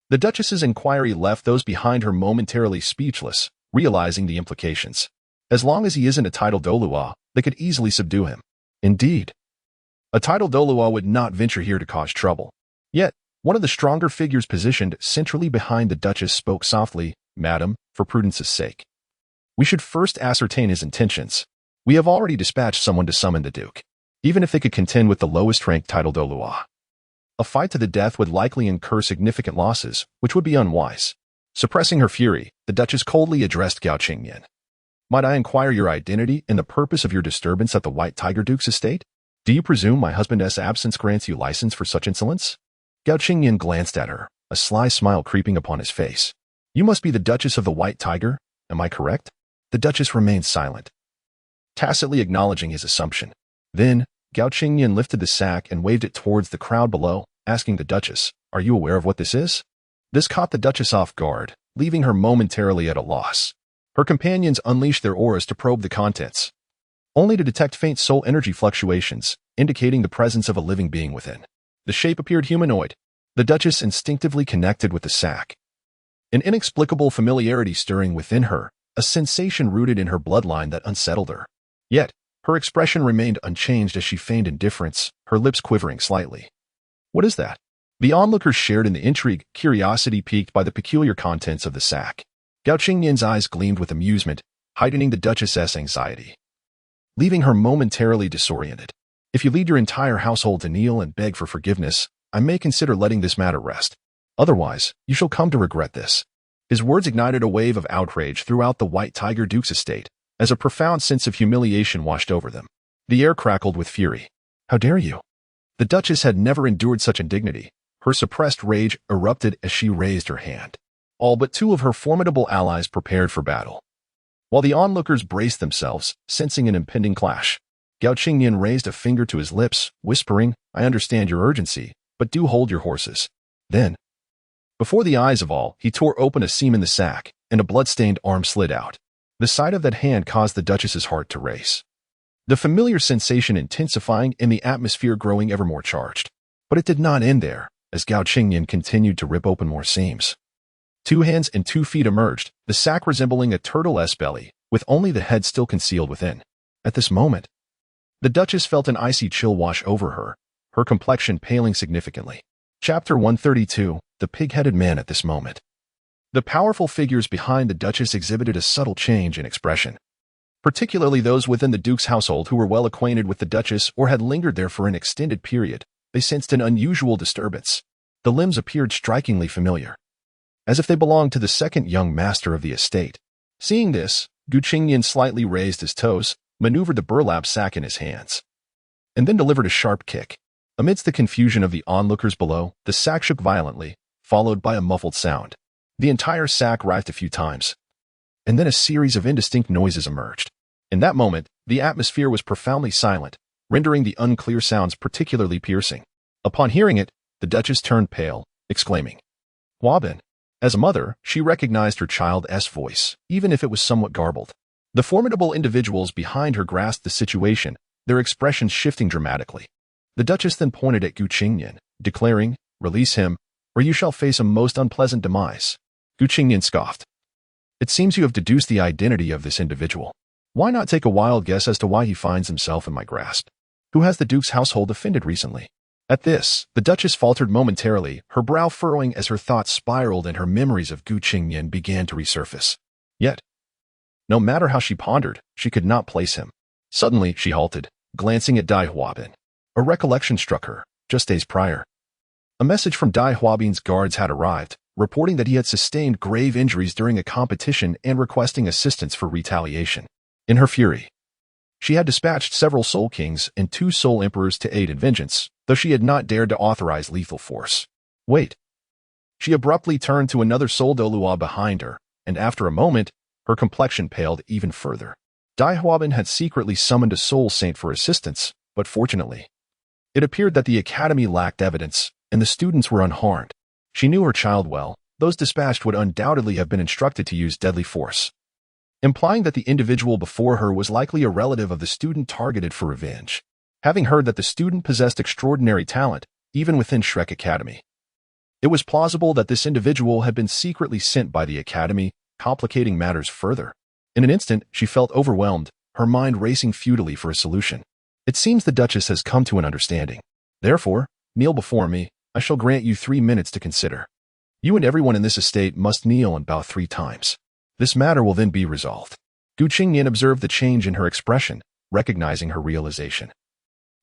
The Duchess's inquiry left those behind her momentarily speechless, realizing the implications. As long as he isn't a titled Douluo, they could easily subdue him. Indeed, a titled Douluo would not venture here to cause trouble. Yet, one of the stronger figures positioned centrally behind the Duchess spoke softly, "Madam, for prudence's sake, we should first ascertain his intentions. We have already dispatched someone to summon the Duke, even if they could contend with the lowest-ranked titled Douluo. A fight to the death would likely incur significant losses, which would be unwise." Suppressing her fury, the Duchess coldly addressed Gao Qingnian. "Might I inquire your identity and the purpose of your disturbance at the White Tiger Duke's estate? Do you presume my husband's absence grants you license for such insolence?" Gao Qingnian glanced at her, a sly smile creeping upon his face. "You must be the Duchess of the White Tiger, am I correct?" The Duchess remained silent, tacitly acknowledging his assumption. Then, Gao Qingnian lifted the sack and waved it towards the crowd below, asking the Duchess, "Are you aware of what this is?" This caught the Duchess off guard, leaving her momentarily at a loss. Her companions unleashed their auras to probe the contents, only to detect faint soul energy fluctuations, indicating the presence of a living being within. The shape appeared humanoid. The Duchess instinctively connected with the sack, an inexplicable familiarity stirring within her, a sensation rooted in her bloodline that unsettled her. Yet, her expression remained unchanged as she feigned indifference, her lips quivering slightly. "What is that?" The onlookers shared in the intrigue, curiosity piqued by the peculiar contents of the sack. Gao Qingnian's eyes gleamed with amusement, heightening the Duchess's anxiety, leaving her momentarily disoriented. "If you lead your entire household to kneel and beg for forgiveness, I may consider letting this matter rest. Otherwise, you shall come to regret this." His words ignited a wave of outrage throughout the White Tiger Duke's estate, as a profound sense of humiliation washed over them. The air crackled with fury. "How dare you?" The Duchess had never endured such indignity. Her suppressed rage erupted as she raised her hand. All but two of her formidable allies prepared for battle, while the onlookers braced themselves, sensing an impending clash. Gao Qingnian raised a finger to his lips, whispering, "I understand your urgency, but do hold your horses." Then, before the eyes of all, he tore open a seam in the sack, and a blood-stained arm slid out. The sight of that hand caused the Duchess's heart to race, the familiar sensation intensifying and the atmosphere growing ever more charged. But it did not end there, as Gao Qingnian continued to rip open more seams. 2 hands and 2 feet emerged, the sack resembling a turtle's belly, with only the head still concealed within. At this moment, the Duchess felt an icy chill wash over her, her complexion paling significantly. Chapter 132, The Pig-Headed Man. At this moment, the powerful figures behind the Duchess exhibited a subtle change in expression, particularly those within the Duke's household who were well acquainted with the Duchess or had lingered there for an extended period. They sensed an unusual disturbance. The limbs appeared strikingly familiar, as if they belonged to the second young master of the estate. Seeing this, Gao Qingnian slightly raised his toes, maneuvered the burlap sack in his hands, and then delivered a sharp kick. Amidst the confusion of the onlookers below, the sack shook violently, followed by a muffled sound. The entire sack writhed a few times, and then a series of indistinct noises emerged. In that moment, the atmosphere was profoundly silent, rendering the unclear sounds particularly piercing. Upon hearing it, the Duchess turned pale, exclaiming, "Huabin." As a mother, she recognized her child's voice, even if it was somewhat garbled. The formidable individuals behind her grasped the situation, their expressions shifting dramatically. The Duchess then pointed at Gao Qingnian, declaring, "Release him, or you shall face a most unpleasant demise." Gao Qingnian scoffed. "It seems you have deduced the identity of this individual. Why not take a wild guess as to why he finds himself in my grasp? Who has the Duke's household offended recently?" At this, the Duchess faltered momentarily, her brow furrowing as her thoughts spiraled and her memories of Gao Qingnian began to resurface. Yet, no matter how she pondered, she could not place him. Suddenly, she halted, glancing at Dai Huabin. A recollection struck her. Just days prior, a message from Dai Huabin's guards had arrived, reporting that he had sustained grave injuries during a competition and requesting assistance for retaliation. In her fury, she had dispatched several Soul Kings and 2 Soul Emperors to aid in vengeance, though she had not dared to authorize lethal force. Wait. She abruptly turned to another Soul Douluo behind her, and after a moment, her complexion paled even further. Dai Huabin had secretly summoned a Soul Saint for assistance, but fortunately, it appeared that the academy lacked evidence, and the students were unharmed. She knew her child well. Those dispatched would undoubtedly have been instructed to use deadly force. implying that the individual before her was likely a relative of the student targeted for revenge. Having heard that the student possessed extraordinary talent, even within Shrek Academy, it was plausible that this individual had been secretly sent by the Academy, complicating matters further. In an instant, she felt overwhelmed, her mind racing futilely for a solution. It seems the Duchess has come to an understanding. Therefore, kneel before me. I shall grant you 3 minutes to consider. You and everyone in this estate must kneel and bow 3 times. This matter will then be resolved. Qingnian observed the change in her expression, recognizing her realization,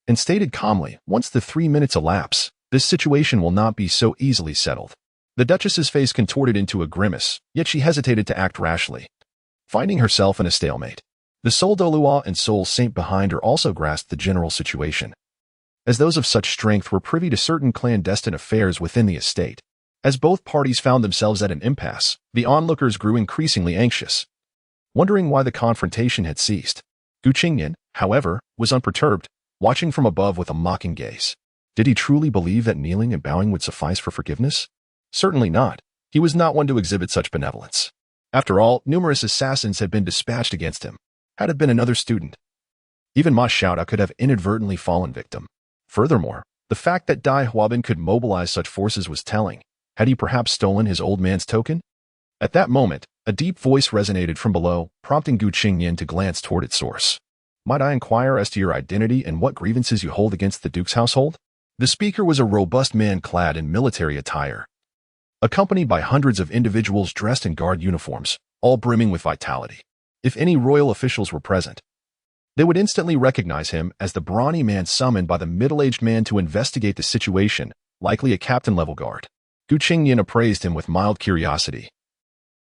and stated calmly, once the 3 minutes elapse, this situation will not be so easily settled. The Duchess's face contorted into a grimace, yet she hesitated to act rashly, finding herself in a stalemate. The Soul Douluo and Soul Saint behind her also grasped the general situation, as those of such strength were privy to certain clandestine affairs within the estate. As both parties found themselves at an impasse, the onlookers grew increasingly anxious, wondering why the confrontation had ceased. Qingnian, however, was unperturbed, watching from above with a mocking gaze. Did he truly believe that kneeling and bowing would suffice for forgiveness? Certainly not. He was not one to exhibit such benevolence. After all, numerous assassins had been dispatched against him. Had it been another student, even Ma Xiaoda could have inadvertently fallen victim. Furthermore, the fact that Dai Huabin could mobilize such forces was telling. Had he perhaps stolen his old man's token? At that moment, a deep voice resonated from below, prompting Qingnian to glance toward its source. Might I inquire as to your identity and what grievances you hold against the Duke's household? The speaker was a robust man clad in military attire, accompanied by hundreds of individuals dressed in guard uniforms, all brimming with vitality. If any royal officials were present, they would instantly recognize him as the brawny man summoned by the middle-aged man to investigate the situation, likely a captain-level guard. Qingnian appraised him with mild curiosity.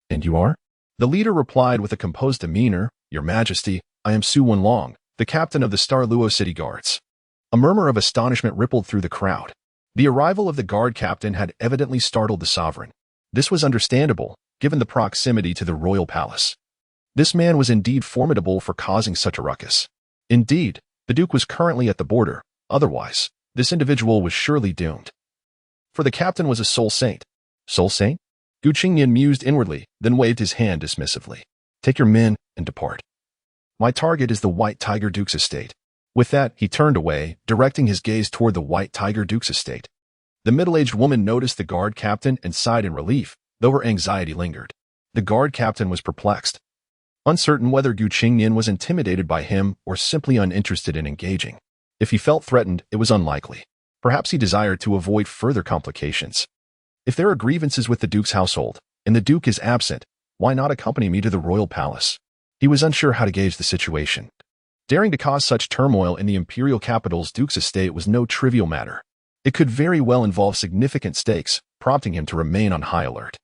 And you are? The leader replied with a composed demeanor, Your Majesty, I am Su Wenlong, the captain of the Luo City Guards. A murmur of astonishment rippled through the crowd. The arrival of the guard captain had evidently startled the sovereign. This was understandable, given the proximity to the royal palace. This man was indeed formidable for causing such a ruckus. Indeed, the Duke was currently at the border. Otherwise, this individual was surely doomed. For the captain was a soul saint. Soul saint? Qingnian mused inwardly, then waved his hand dismissively. Take your men and depart. My target is the White Tiger Duke's estate. With that, he turned away, directing his gaze toward the White Tiger Duke's estate. The middle-aged woman noticed the guard captain and sighed in relief, though her anxiety lingered. The guard captain was perplexed, uncertain whether Qingnian was intimidated by him or simply uninterested in engaging. If he felt threatened, it was unlikely. Perhaps he desired to avoid further complications. If there are grievances with the Duke's household, and the Duke is absent, why not accompany me to the royal palace? He was unsure how to gauge the situation. Daring to cause such turmoil in the imperial capital's Duke's estate was no trivial matter. It could very well involve significant stakes, prompting him to remain on high alert.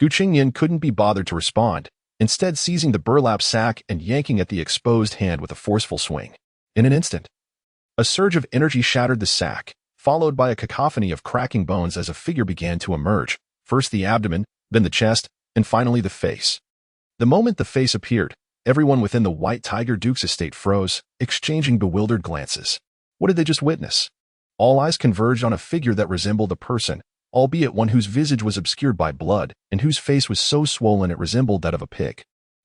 Qingnian couldn't be bothered to respond, instead seizing the burlap sack and yanking at the exposed hand with a forceful swing. In an instant, a surge of energy shattered the sack, followed by a cacophony of cracking bones as a figure began to emerge, first the abdomen, then the chest, and finally the face. The moment the face appeared, everyone within the White Tiger Duke's estate froze, exchanging bewildered glances. What did they just witness? All eyes converged on a figure that resembled a person, albeit one whose visage was obscured by blood and whose face was so swollen it resembled that of a pig.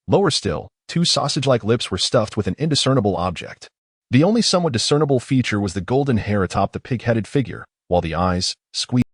Lower still, 2 sausage-like lips were stuffed with an indiscernible object. The only somewhat discernible feature was the golden hair atop the pig-headed figure, while the eyes, squeezed